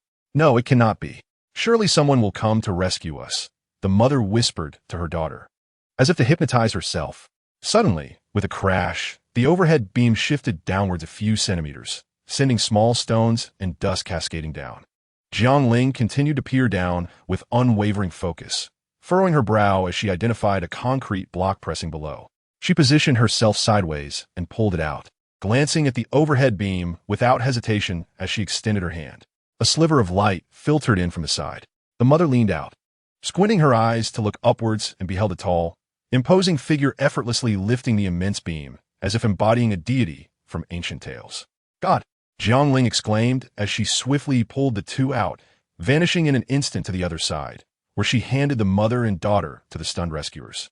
"No, it cannot be. Surely someone will come to rescue us," the mother whispered to her daughter, as if to hypnotize herself. Suddenly, with a crash, the overhead beam shifted downwards a few centimeters, sending small stones and dust cascading down. Jiang Ling continued to peer down with unwavering focus, furrowing her brow as she identified a concrete block pressing below. She positioned herself sideways and pulled it out, glancing at the overhead beam without hesitation as she extended her hand. A sliver of light filtered in from the side. The mother leaned out, squinting her eyes to look upwards, and beheld a tall, imposing figure effortlessly lifting the immense beam, as if embodying a deity from ancient tales. "God!" Jiang Ling exclaimed as she swiftly pulled the two out, vanishing in an instant to the other side, where she handed the mother and daughter to the stunned rescuers.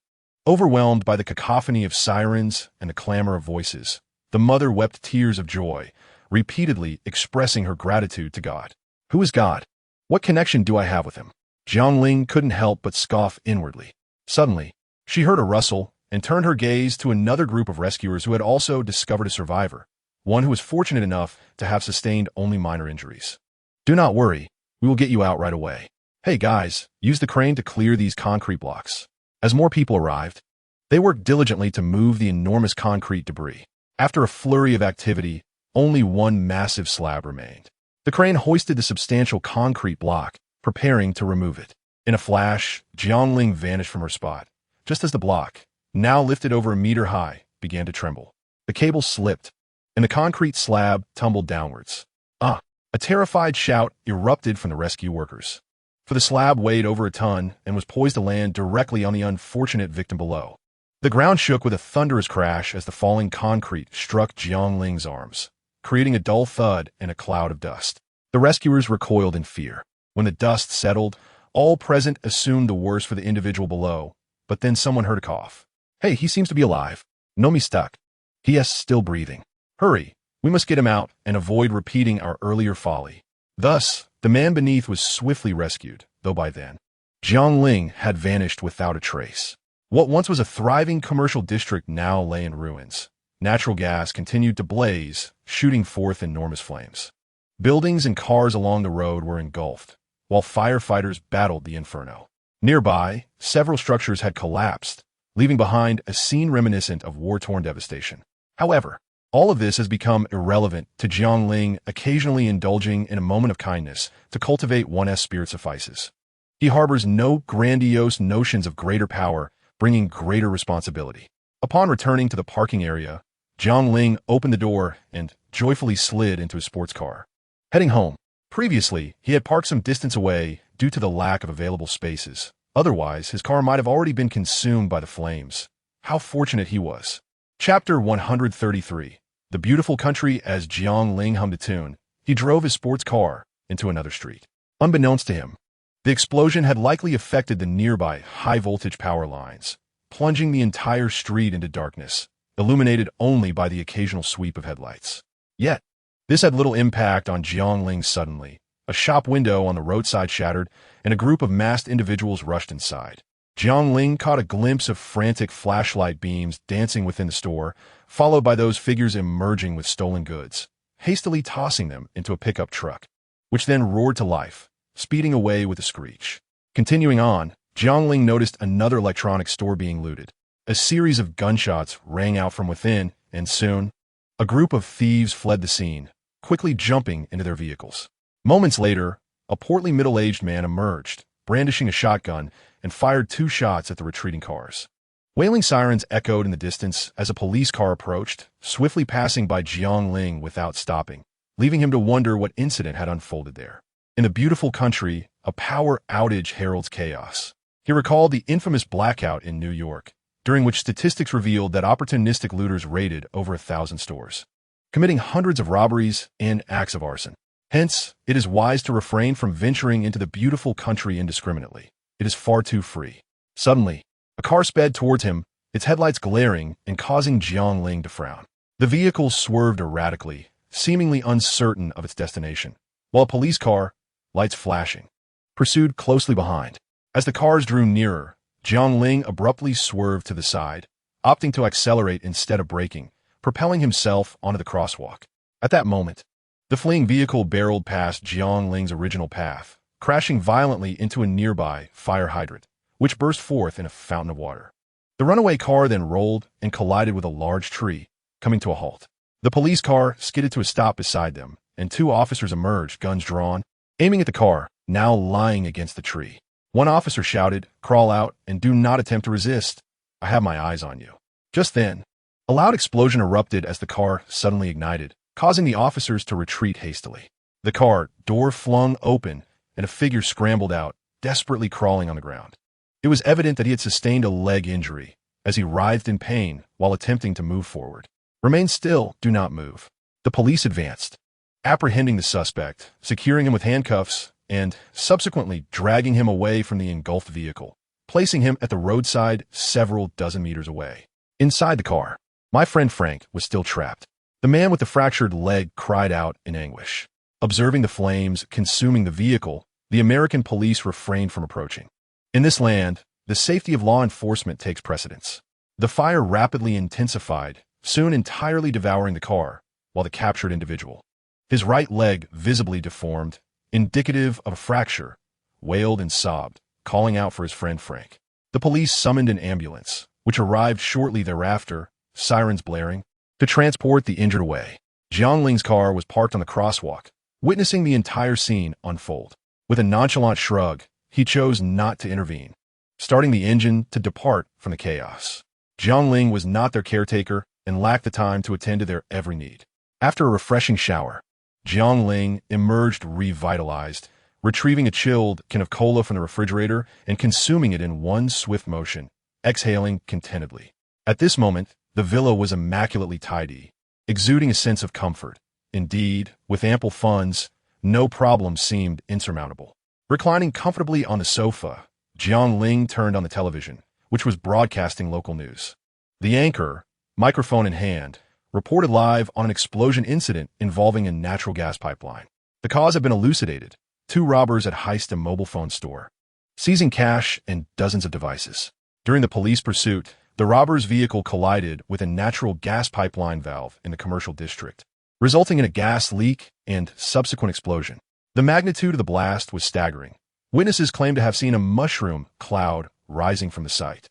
Overwhelmed by the cacophony of sirens and the clamor of voices, the mother wept tears of joy, repeatedly expressing her gratitude to God. Who is God? What connection do I have with him? Jiang Ling couldn't help but scoff inwardly. Suddenly, she heard a rustle and turned her gaze to another group of rescuers who had also discovered a survivor, one who was fortunate enough to have sustained only minor injuries. "Do not worry, we will get you out right away. Hey guys, use the crane to clear these concrete blocks." As more people arrived, they worked diligently to move the enormous concrete debris. After a flurry of activity, only one massive slab remained. The crane hoisted the substantial concrete block, preparing to remove it. In a flash, Jiang Ling vanished from her spot, just as the block, now lifted over a meter high, began to tremble. The cable slipped, and the concrete slab tumbled downwards. "Ah!" A terrified shout erupted from the rescue workers. For the slab weighed over a ton and was poised to land directly on the unfortunate victim below. The ground shook with a thunderous crash as the falling concrete struck Jiang Ling's arms, creating a dull thud and a cloud of dust. The rescuers recoiled in fear. When the dust settled, all present assumed the worst for the individual below, but then someone heard a cough. "Hey, he seems to be alive. No me stuck. He is still breathing. Hurry, we must get him out and avoid repeating our earlier folly." Thus, the man beneath was swiftly rescued, though by then, Jiang Ling had vanished without a trace. What once was a thriving commercial district now lay in ruins. Natural gas continued to blaze, shooting forth enormous flames. Buildings and cars along the road were engulfed, while firefighters battled the inferno. Nearby, several structures had collapsed, leaving behind a scene reminiscent of war-torn devastation. However, all of this has become irrelevant to Jiang Ling. Occasionally indulging in a moment of kindness to cultivate one's spirit suffices. He harbors no grandiose notions of greater power, bringing greater responsibility. Upon returning to the parking area, Jiang Ling opened the door and joyfully slid into his sports car, heading home. Previously, he had parked some distance away due to the lack of available spaces. Otherwise, his car might have already been consumed by the flames. How fortunate he was. Chapter 133. The beautiful country. As Jiang Ling hummed a tune, he drove his sports car into another street. Unbeknownst to him, the explosion had likely affected the nearby high-voltage power lines, plunging the entire street into darkness, illuminated only by the occasional sweep of headlights. Yet, this had little impact on Jiang Ling. Suddenly, a shop window on the roadside shattered, and a group of masked individuals rushed inside. Jiang Ling caught a glimpse of frantic flashlight beams dancing within the store, followed by those figures emerging with stolen goods, hastily tossing them into a pickup truck, which then roared to life, speeding away with a screech. Continuing on, Jiang Ling noticed another electronics store being looted. A series of gunshots rang out from within, and soon, a group of thieves fled the scene, quickly jumping into their vehicles. Moments later, a portly middle-aged man emerged, brandishing a shotgun, and fired 2 shots at the retreating cars. Wailing sirens echoed in the distance as a police car approached, swiftly passing by Jiang Ling without stopping, leaving him to wonder what incident had unfolded there. In the beautiful country, a power outage heralds chaos. He recalled the infamous blackout in New York, during which statistics revealed that opportunistic looters raided over 1,000 stores, committing hundreds of robberies and acts of arson. Hence, it is wise to refrain from venturing into the beautiful country indiscriminately. It is far too free. Suddenly, a car sped towards him, its headlights glaring and causing Jiang Ling to frown. The vehicle swerved erratically, seemingly uncertain of its destination, while a police car, lights flashing, pursued closely behind. As the cars drew nearer, Jiang Ling abruptly swerved to the side, opting to accelerate instead of braking, propelling himself onto the crosswalk. At that moment, the fleeing vehicle barreled past Jiang Ling's original path, crashing violently into a nearby fire hydrant, which burst forth in a fountain of water. The runaway car then rolled and collided with a large tree, coming to a halt. The police car skidded to a stop beside them, and two officers emerged, guns drawn, aiming at the car, now lying against the tree. One officer shouted, "Crawl out and do not attempt to resist. I have my eyes on you." Just then, a loud explosion erupted as the car suddenly ignited, causing the officers to retreat hastily. The car door flung open, and a figure scrambled out, desperately crawling on the ground. It was evident that he had sustained a leg injury, as he writhed in pain while attempting to move forward. "Remain still, do not move." The police advanced, apprehending the suspect, securing him with handcuffs, and subsequently dragging him away from the engulfed vehicle, placing him at the roadside several dozen meters away. Inside the car, my friend Frank was still trapped. The man with the fractured leg cried out in anguish. Observing the flames consuming the vehicle, the American police refrained from approaching. In this land, the safety of law enforcement takes precedence. The fire rapidly intensified, soon entirely devouring the car, while the captured individual, his right leg visibly deformed, indicative of a fracture, wailed and sobbed, calling out for his friend Frank. The police summoned an ambulance, which arrived shortly thereafter, sirens blaring, to transport the injured away. Jiang Ling's car was parked on the crosswalk, witnessing the entire scene unfold. With a nonchalant shrug, he chose not to intervene, starting the engine to depart from the chaos. Jiang Ling was not their caretaker and lacked the time to attend to their every need. After a refreshing shower, Jiang Ling emerged revitalized, retrieving a chilled can of cola from the refrigerator and consuming it in one swift motion, exhaling contentedly. At this moment, the villa was immaculately tidy, exuding a sense of comfort. Indeed, with ample funds, no problem seemed insurmountable. Reclining comfortably on the sofa, Jiang Ling turned on the television, which was broadcasting local news. The anchor, microphone in hand, reported live on an explosion incident involving a natural gas pipeline. The cause had been elucidated. Two robbers had heisted a mobile phone store, seizing cash and dozens of devices. During the police pursuit, the robbers' vehicle collided with a natural gas pipeline valve in the commercial district, resulting in a gas leak and subsequent explosion. The magnitude of the blast was staggering. Witnesses claimed to have seen a mushroom cloud rising from the site.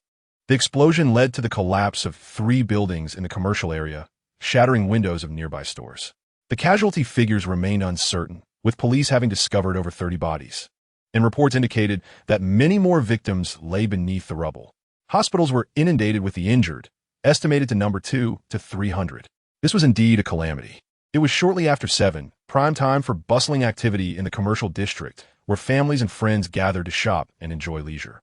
The explosion led to the collapse of 3 buildings in the commercial area, shattering windows of nearby stores. The casualty figures remained uncertain, with police having discovered over 30 bodies, and reports indicated that many more victims lay beneath the rubble. Hospitals were inundated with the injured, estimated to number 200 to 300. This was indeed a calamity. It was shortly after 7, prime time for bustling activity in the commercial district, where families and friends gathered to shop and enjoy leisure.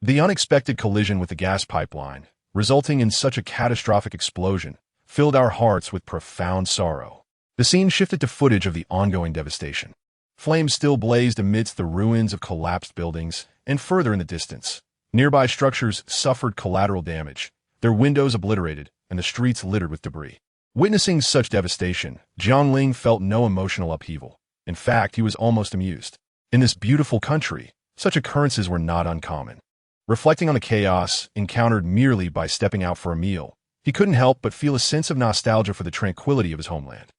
The unexpected collision with the gas pipeline, resulting in such a catastrophic explosion, filled our hearts with profound sorrow. The scene shifted to footage of the ongoing devastation. Flames still blazed amidst the ruins of collapsed buildings, and further in the distance, nearby structures suffered collateral damage, their windows obliterated, and the streets littered with debris. Witnessing such devastation, Jiang Ling felt no emotional upheaval. In fact, he was almost amused. In this beautiful country, such occurrences were not uncommon. Reflecting on the chaos encountered merely by stepping out for a meal, he couldn't help but feel a sense of nostalgia for the tranquility of his homeland.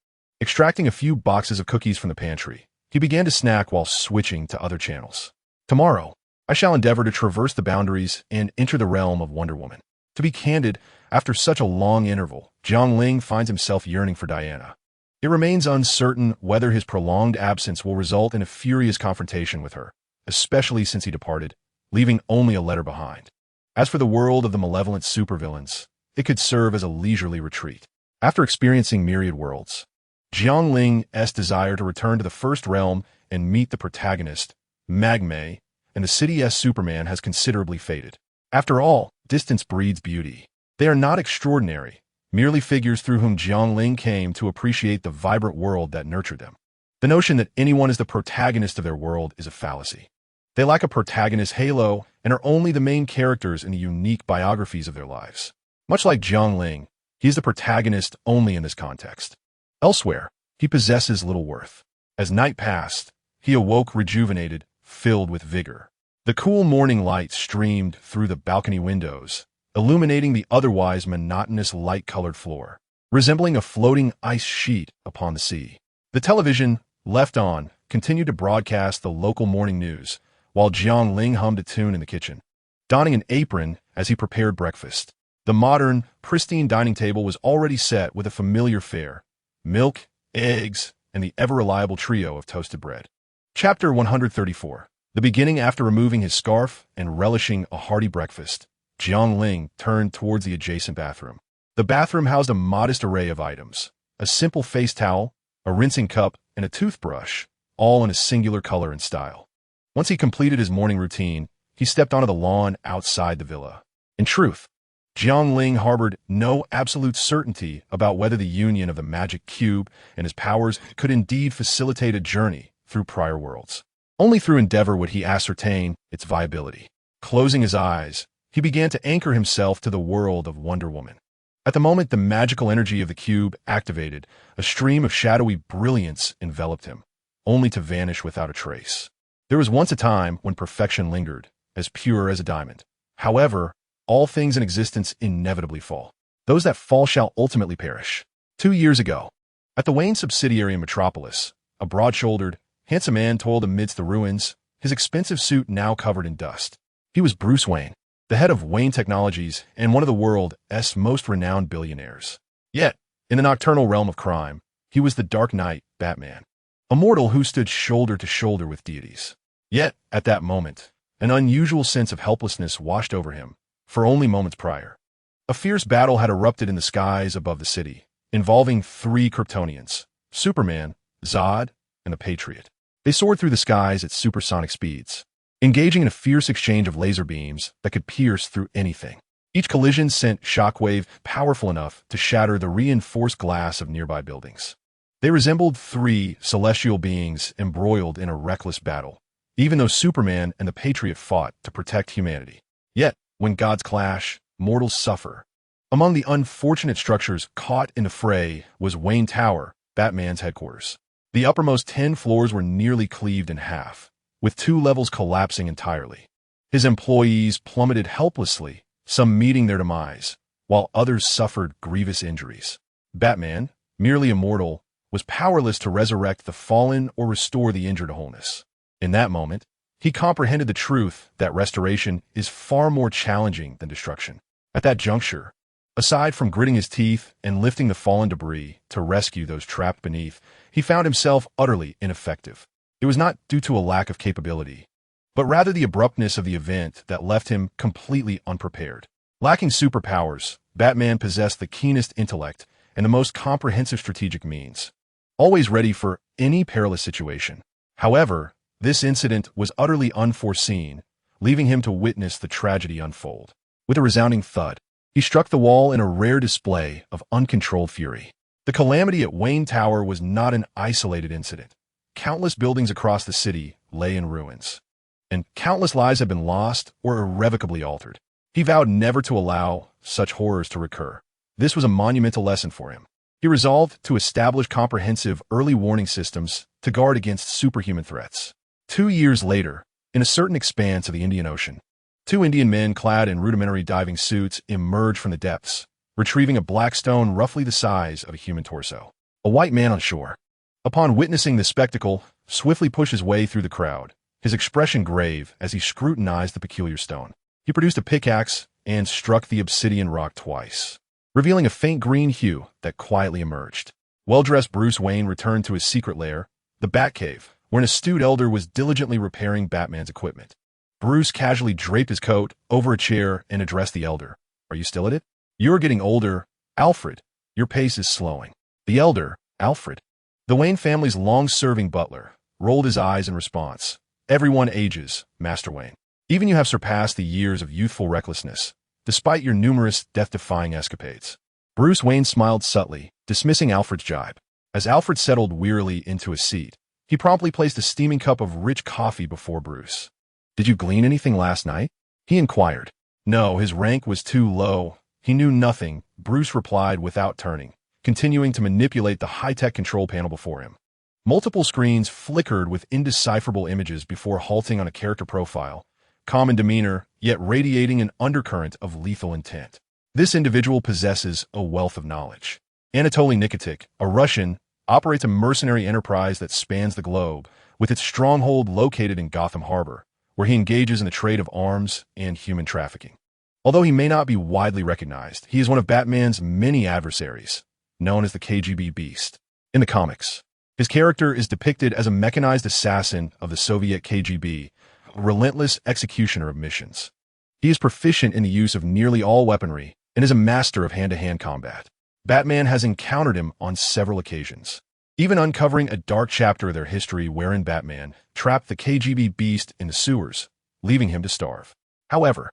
Extracting a few boxes of cookies from the pantry, he began to snack while switching to other channels. Tomorrow, I shall endeavor to traverse the boundaries and enter the realm of Wonder Woman. To be candid, after such a long interval, Jiang Ling finds himself yearning for Diana. It remains uncertain whether his prolonged absence will result in a furious confrontation with her, especially since he departed, leaving only a letter behind. As for the world of the malevolent supervillains, it could serve as a leisurely retreat. After experiencing myriad worlds, Jiang Ling's desire to return to the first realm and meet the protagonist, Megamind, and the City's Superman has considerably faded. After all, distance breeds beauty. They are not extraordinary, merely figures through whom Jiang Ling came to appreciate the vibrant world that nurtured them. The notion that anyone is the protagonist of their world is a fallacy. They lack a protagonist halo and are only the main characters in the unique biographies of their lives. Much like Jiang Ling, he is the protagonist only in this context. Elsewhere, he possesses little worth. As night passed, he awoke rejuvenated, filled with vigor. The cool morning light streamed through the balcony windows, illuminating the otherwise monotonous light-colored floor, resembling a floating ice sheet upon the sea. The television, left on, continued to broadcast the local morning news, while Jiang Ling hummed a tune in the kitchen, donning an apron as he prepared breakfast. The modern, pristine dining table was already set with a familiar fare: milk, eggs, and the ever-reliable trio of toasted bread. Chapter 134. The beginning. After removing his scarf and relishing a hearty breakfast, Jiang Ling turned towards the adjacent bathroom. The bathroom housed a modest array of items: a simple face towel, a rinsing cup, and a toothbrush, all in a singular color and style. Once he completed his morning routine, he stepped onto the lawn outside the villa. In truth, Jiang Ling harbored no absolute certainty about whether the union of the magic cube and his powers could indeed facilitate a journey through prior worlds. Only through endeavor would he ascertain its viability. Closing his eyes, he began to anchor himself to the world of Wonder Woman. At the moment the magical energy of the cube activated, a stream of shadowy brilliance enveloped him, only to vanish without a trace. There was once a time when perfection lingered, as pure as a diamond. However, all things in existence inevitably fall. Those that fall shall ultimately perish. 2 years ago, at the Wayne subsidiary in Metropolis, a broad-shouldered, handsome man toiled amidst the ruins, his expensive suit now covered in dust. He was Bruce Wayne, the head of Wayne Technologies and one of the world's most renowned billionaires. Yet, in the nocturnal realm of crime, he was the Dark Knight, Batman, a mortal who stood shoulder to shoulder with deities. Yet, at that moment, an unusual sense of helplessness washed over him. For only moments prior, a fierce battle had erupted in the skies above the city, involving 3 Kryptonians: Superman, Zod, and the Patriot. They soared through the skies at supersonic speeds, engaging in a fierce exchange of laser beams that could pierce through anything. Each collision sent shockwave powerful enough to shatter the reinforced glass of nearby buildings. They resembled 3 celestial beings embroiled in a reckless battle, even though Superman and the Patriot fought to protect humanity. Yet, when gods clash, mortals suffer. Among the unfortunate structures caught in the fray was Wayne Tower, Batman's headquarters. The uppermost 10 floors were nearly cleaved in half, with 2 levels collapsing entirely. His employees plummeted helplessly, some meeting their demise, while others suffered grievous injuries. Batman, merely immortal, was powerless to resurrect the fallen or restore the injured to wholeness. In that moment, he comprehended the truth that restoration is far more challenging than destruction. At that juncture, aside from gritting his teeth and lifting the fallen debris to rescue those trapped beneath, he found himself utterly ineffective. It was not due to a lack of capability, but rather the abruptness of the event that left him completely unprepared. Lacking superpowers, Batman possessed the keenest intellect and the most comprehensive strategic means, always ready for any perilous situation. However, this incident was utterly unforeseen, leaving him to witness the tragedy unfold. With a resounding thud, he struck the wall in a rare display of uncontrolled fury. The calamity at Wayne Tower was not an isolated incident. Countless buildings across the city lay in ruins, and countless lives had been lost or irrevocably altered. He vowed never to allow such horrors to recur. This was a monumental lesson for him. He resolved to establish comprehensive early warning systems to guard against superhuman threats. 2 years later, in a certain expanse of the Indian Ocean, 2 Indian men clad in rudimentary diving suits emerged from the depths, retrieving a black stone roughly the size of a human torso. A white man on shore, upon witnessing the spectacle, swiftly pushed his way through the crowd, his expression grave as he scrutinized the peculiar stone. He produced a pickaxe and struck the obsidian rock twice, revealing a faint green hue that quietly emerged. Well-dressed Bruce Wayne returned to his secret lair, the Batcave, where an astute elder was diligently repairing Batman's equipment. Bruce casually draped his coat over a chair and addressed the elder. "Are you still at it? You're getting older, Alfred. Your pace is slowing." The elder, Alfred, the Wayne family's long-serving butler, rolled his eyes in response. "Everyone ages, Master Wayne. Even you have surpassed the years of youthful recklessness, despite your numerous death-defying escapades." Bruce Wayne smiled subtly, dismissing Alfred's jibe. As Alfred settled wearily into his seat, he promptly placed a steaming cup of rich coffee before Bruce. Did you glean anything last night? He inquired. No, his rank was too low. He knew nothing, Bruce replied without turning, continuing to manipulate the high-tech control panel before him. Multiple screens flickered with indecipherable images before halting on a character profile, calm in demeanor, yet radiating an undercurrent of lethal intent. This individual possesses a wealth of knowledge. Anatoly Nikitic, a Russian, operates a mercenary enterprise that spans the globe, with its stronghold located in Gotham Harbor, where he engages in the trade of arms and human trafficking. Although he may not be widely recognized, he is one of Batman's many adversaries, known as the KGB Beast. In the comics, his character is depicted as a mechanized assassin of the Soviet KGB, a relentless executioner of missions. He is proficient in the use of nearly all weaponry and is a master of hand-to-hand combat. Batman has encountered him on several occasions, even uncovering a dark chapter of their history wherein Batman trapped the KGB Beast in the sewers, leaving him to starve. However,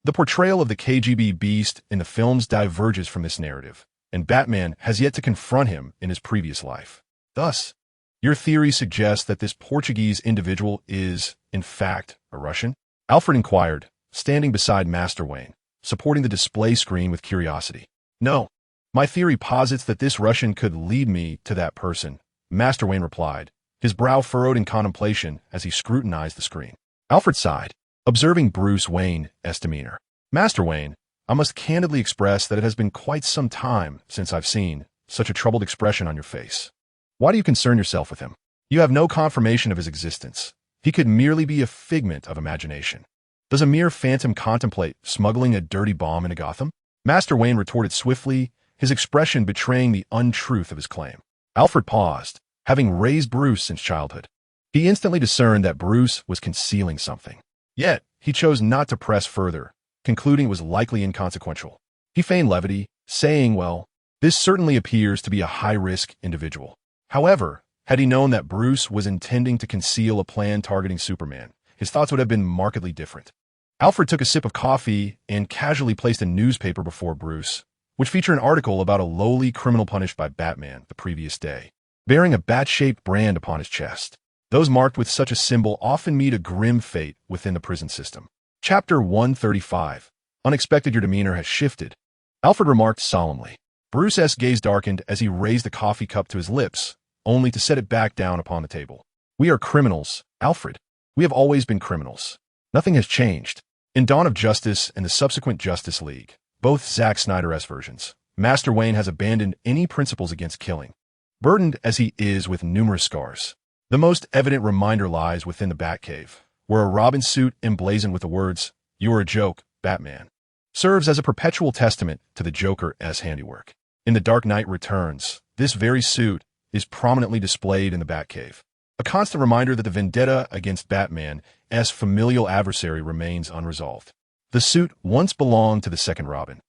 the portrayal of the KGB Beast in the films diverges from this narrative, and Batman has yet to confront him in his previous life. Thus, your theory suggests that this Portuguese individual is, in fact, a Russian? Alfred inquired, standing beside Master Wayne, supporting the display screen with curiosity. No, my theory posits that this Russian could lead me to that person, Master Wayne replied, his brow furrowed in contemplation as he scrutinized the screen. Alfred sighed, observing Bruce Wayne's demeanor. Master Wayne, I must candidly express that it has been quite some time since I've seen such a troubled expression on your face. Why do you concern yourself with him? You have no confirmation of his existence. He could merely be a figment of imagination. Does a mere phantom contemplate smuggling a dirty bomb into Gotham? Master Wayne retorted swiftly, his expression betraying the untruth of his claim. Alfred paused, having raised Bruce since childhood. He instantly discerned that Bruce was concealing something. Yet, he chose not to press further, concluding it was likely inconsequential. He feigned levity, saying, well, this certainly appears to be a high-risk individual. However, had he known that Bruce was intending to conceal a plan targeting Superman, his thoughts would have been markedly different. Alfred took a sip of coffee and casually placed a newspaper before Bruce, which featured an article about a lowly criminal punished by Batman the previous day, bearing a bat-shaped brand upon his chest. Those marked with such a symbol often meet a grim fate within the prison system. Chapter 135. Unexpected, your demeanor has shifted, Alfred remarked solemnly. Bruce's gaze darkened as he raised the coffee cup to his lips, only to set it back down upon the table. We are criminals, Alfred. We have always been criminals. Nothing has changed. In Dawn of Justice and the subsequent Justice League, both Zack Snyder's versions, Master Wayne has abandoned any principles against killing, burdened as he is with numerous scars. The most evident reminder lies within the Batcave, where a Robin suit emblazoned with the words, "You are a joke, Batman," serves as a perpetual testament to the Joker's handiwork. In The Dark Knight Returns, this very suit is prominently displayed in the Batcave, a constant reminder that the vendetta against Batman's familial adversary remains unresolved. The suit once belonged to the second Robin,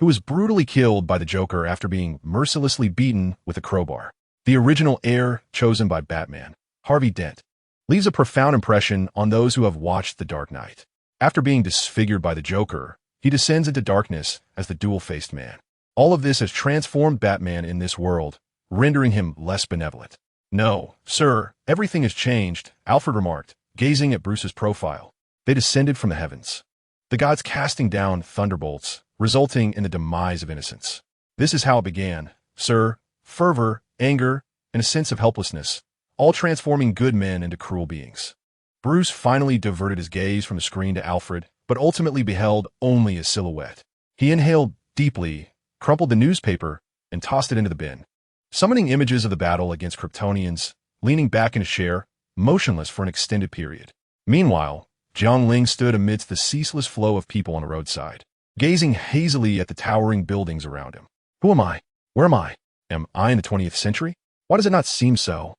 who was brutally killed by the Joker after being mercilessly beaten with a crowbar. The original heir chosen by Batman, Harvey Dent, leaves a profound impression on those who have watched The Dark Knight. After being disfigured by the Joker, he descends into darkness as the dual-faced man. All of this has transformed Batman in this world, rendering him less benevolent. No, sir, everything has changed, Alfred remarked, gazing at Bruce's profile. They descended from the heavens, the gods casting down thunderbolts, resulting in the demise of innocence. This is how it began, sir: fervor, anger, and a sense of helplessness, all transforming good men into cruel beings. Bruce finally diverted his gaze from the screen to Alfred, but ultimately beheld only a silhouette. He inhaled deeply, crumpled the newspaper, and tossed it into the bin, summoning images of the battle against Kryptonians, leaning back in his chair, motionless for an extended period. Meanwhile, Jiang Ling stood amidst the ceaseless flow of people on the roadside, gazing hazily at the towering buildings around him. Who am I? Where am I? Am I in the 20th century? Why does it not seem so?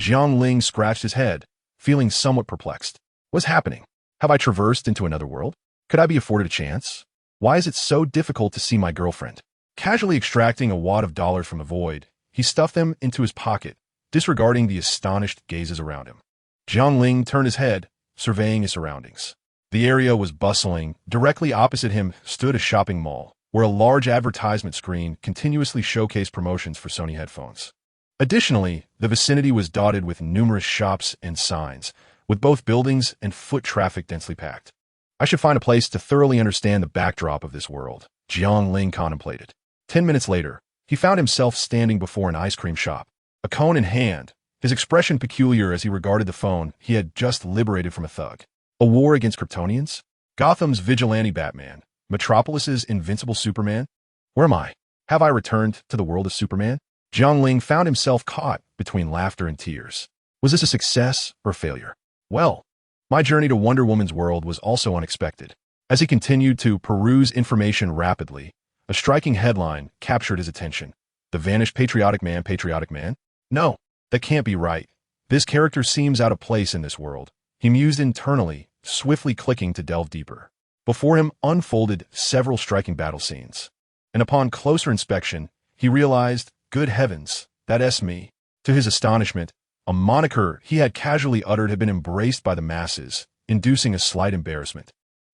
Jiang Ling scratched his head, feeling somewhat perplexed. What's happening? Have I traversed into another world? Could I be afforded a chance? Why is it so difficult to see my girlfriend? Casually extracting a wad of dollars from the void, he stuffed them into his pocket, disregarding the astonished gazes around him. Jiang Ling turned his head, surveying his surroundings. The area was bustling. Directly opposite him stood a shopping mall, where a large advertisement screen continuously showcased promotions for Sony headphones. Additionally, the vicinity was dotted with numerous shops and signs, with both buildings and foot traffic densely packed. I should find a place to thoroughly understand the backdrop of this world, Jiang Ling contemplated. 10 minutes later, he found himself standing before an ice cream shop, a cone in hand, his expression peculiar as he regarded the phone he had just liberated from a thug. A war against Kryptonians? Gotham's vigilante Batman? Metropolis's invincible Superman? Where am I? Have I returned to the world of Superman? Jiang Ling found himself caught between laughter and tears. Was this a success or failure? Well, my journey to Wonder Woman's world was also unexpected. As he continued to peruse information rapidly, a striking headline captured his attention. The vanished patriotic man, patriotic man? No, that can't be right. This character seems out of place in this world. He mused internally, swiftly clicking to delve deeper. Before him unfolded several striking battle scenes. And upon closer inspection, he realized, good heavens, that's me. To his astonishment, a moniker he had casually uttered had been embraced by the masses, inducing a slight embarrassment.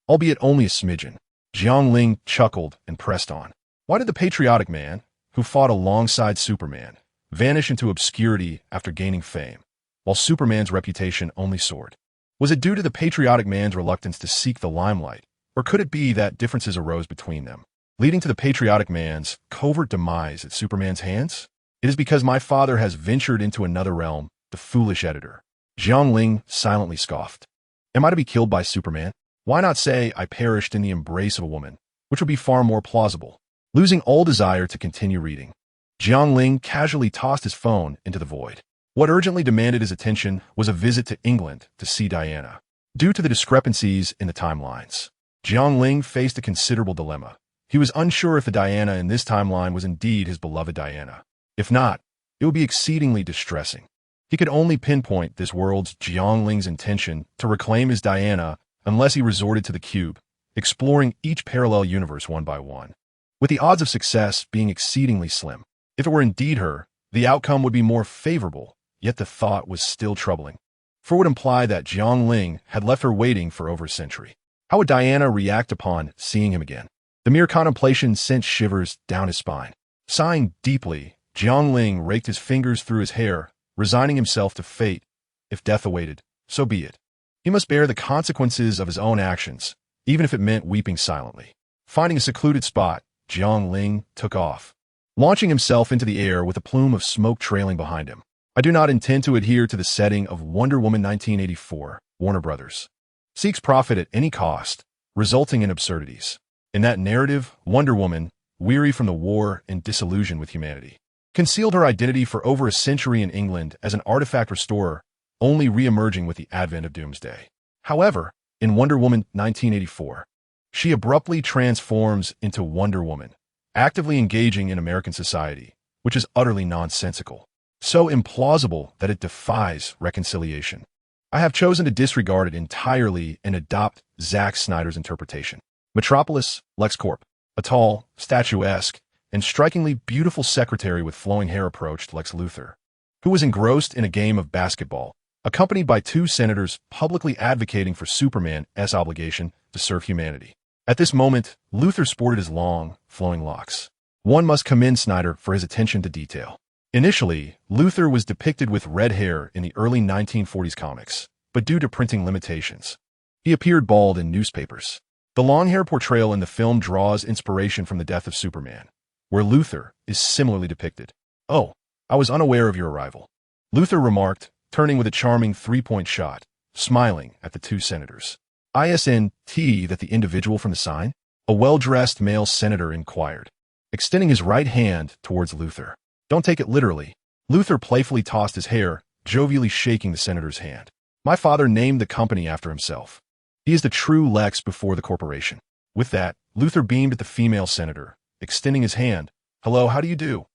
Albeit only a smidgen. Jiang Ling chuckled and pressed on. Why did the patriotic man, who fought alongside Superman, vanish into obscurity after gaining fame, while Superman's reputation only soared? Was it due to the patriotic man's reluctance to seek the limelight, or could it be that differences arose between them, leading to the patriotic man's covert demise at Superman's hands? It is because my father has ventured into another realm, the foolish editor. Jiang Ling silently scoffed. Am I to be killed by Superman? Why not say I perished in the embrace of a woman, which would be far more plausible? Losing all desire to continue reading, Jiang Ling casually tossed his phone into the void. What urgently demanded his attention was a visit to England to see Diana. Due to the discrepancies in the timelines, Jiang Ling faced a considerable dilemma. He was unsure if the Diana in this timeline was indeed his beloved Diana. If not, it would be exceedingly distressing. He could only pinpoint this world's Jiang Ling's intention to reclaim his Diana unless he resorted to the cube, exploring each parallel universe one by one, with the odds of success being exceedingly slim. If it were indeed her, the outcome would be more favorable, yet the thought was still troubling, for it would imply that Jiang Ling had left her waiting for over a century. How would Diana react upon seeing him again? The mere contemplation sent shivers down his spine. Sighing deeply, Jiang Ling raked his fingers through his hair, resigning himself to fate. If death awaited, so be it. He must bear the consequences of his own actions, even if it meant weeping silently. Finding a secluded spot, Jiang Ling took off, launching himself into the air with a plume of smoke trailing behind him. I do not intend to adhere to the setting of Wonder Woman 1984, Warner Brothers. Seeks profit at any cost, resulting in absurdities. In that narrative, Wonder Woman, weary from the war and disillusioned with humanity, concealed her identity for over a century in England as an artifact restorer, only re-emerging with the advent of Doomsday. However, in Wonder Woman 1984, she abruptly transforms into Wonder Woman, actively engaging in American society, which is utterly nonsensical, so implausible that it defies reconciliation. I have chosen to disregard it entirely and adopt Zack Snyder's interpretation. Metropolis, LexCorp, a tall, statuesque, and strikingly beautiful secretary with flowing hair approached Lex Luthor, who was engrossed in a game of basketball, accompanied by two senators publicly advocating for Superman's obligation to serve humanity. At this moment, Luthor sported his long, flowing locks. One must commend Snyder for his attention to detail. Initially, Luthor was depicted with red hair in the early 1940s comics, but due to printing limitations, he appeared bald in newspapers. The long hair portrayal in the film draws inspiration from the death of Superman, where Luthor is similarly depicted. Oh, I was unaware of your arrival, Luthor remarked, turning with a charming three-point shot, smiling at the two senators. Isn't that the individual from the sign? A well-dressed male senator inquired, extending his right hand towards Luthor. Don't take it literally. Luthor playfully tossed his hair, jovially shaking the senator's hand. My father named the company after himself. He is the true Lex before the corporation. With that, Luthor beamed at the female senator, extending his hand. Hello, how do you do?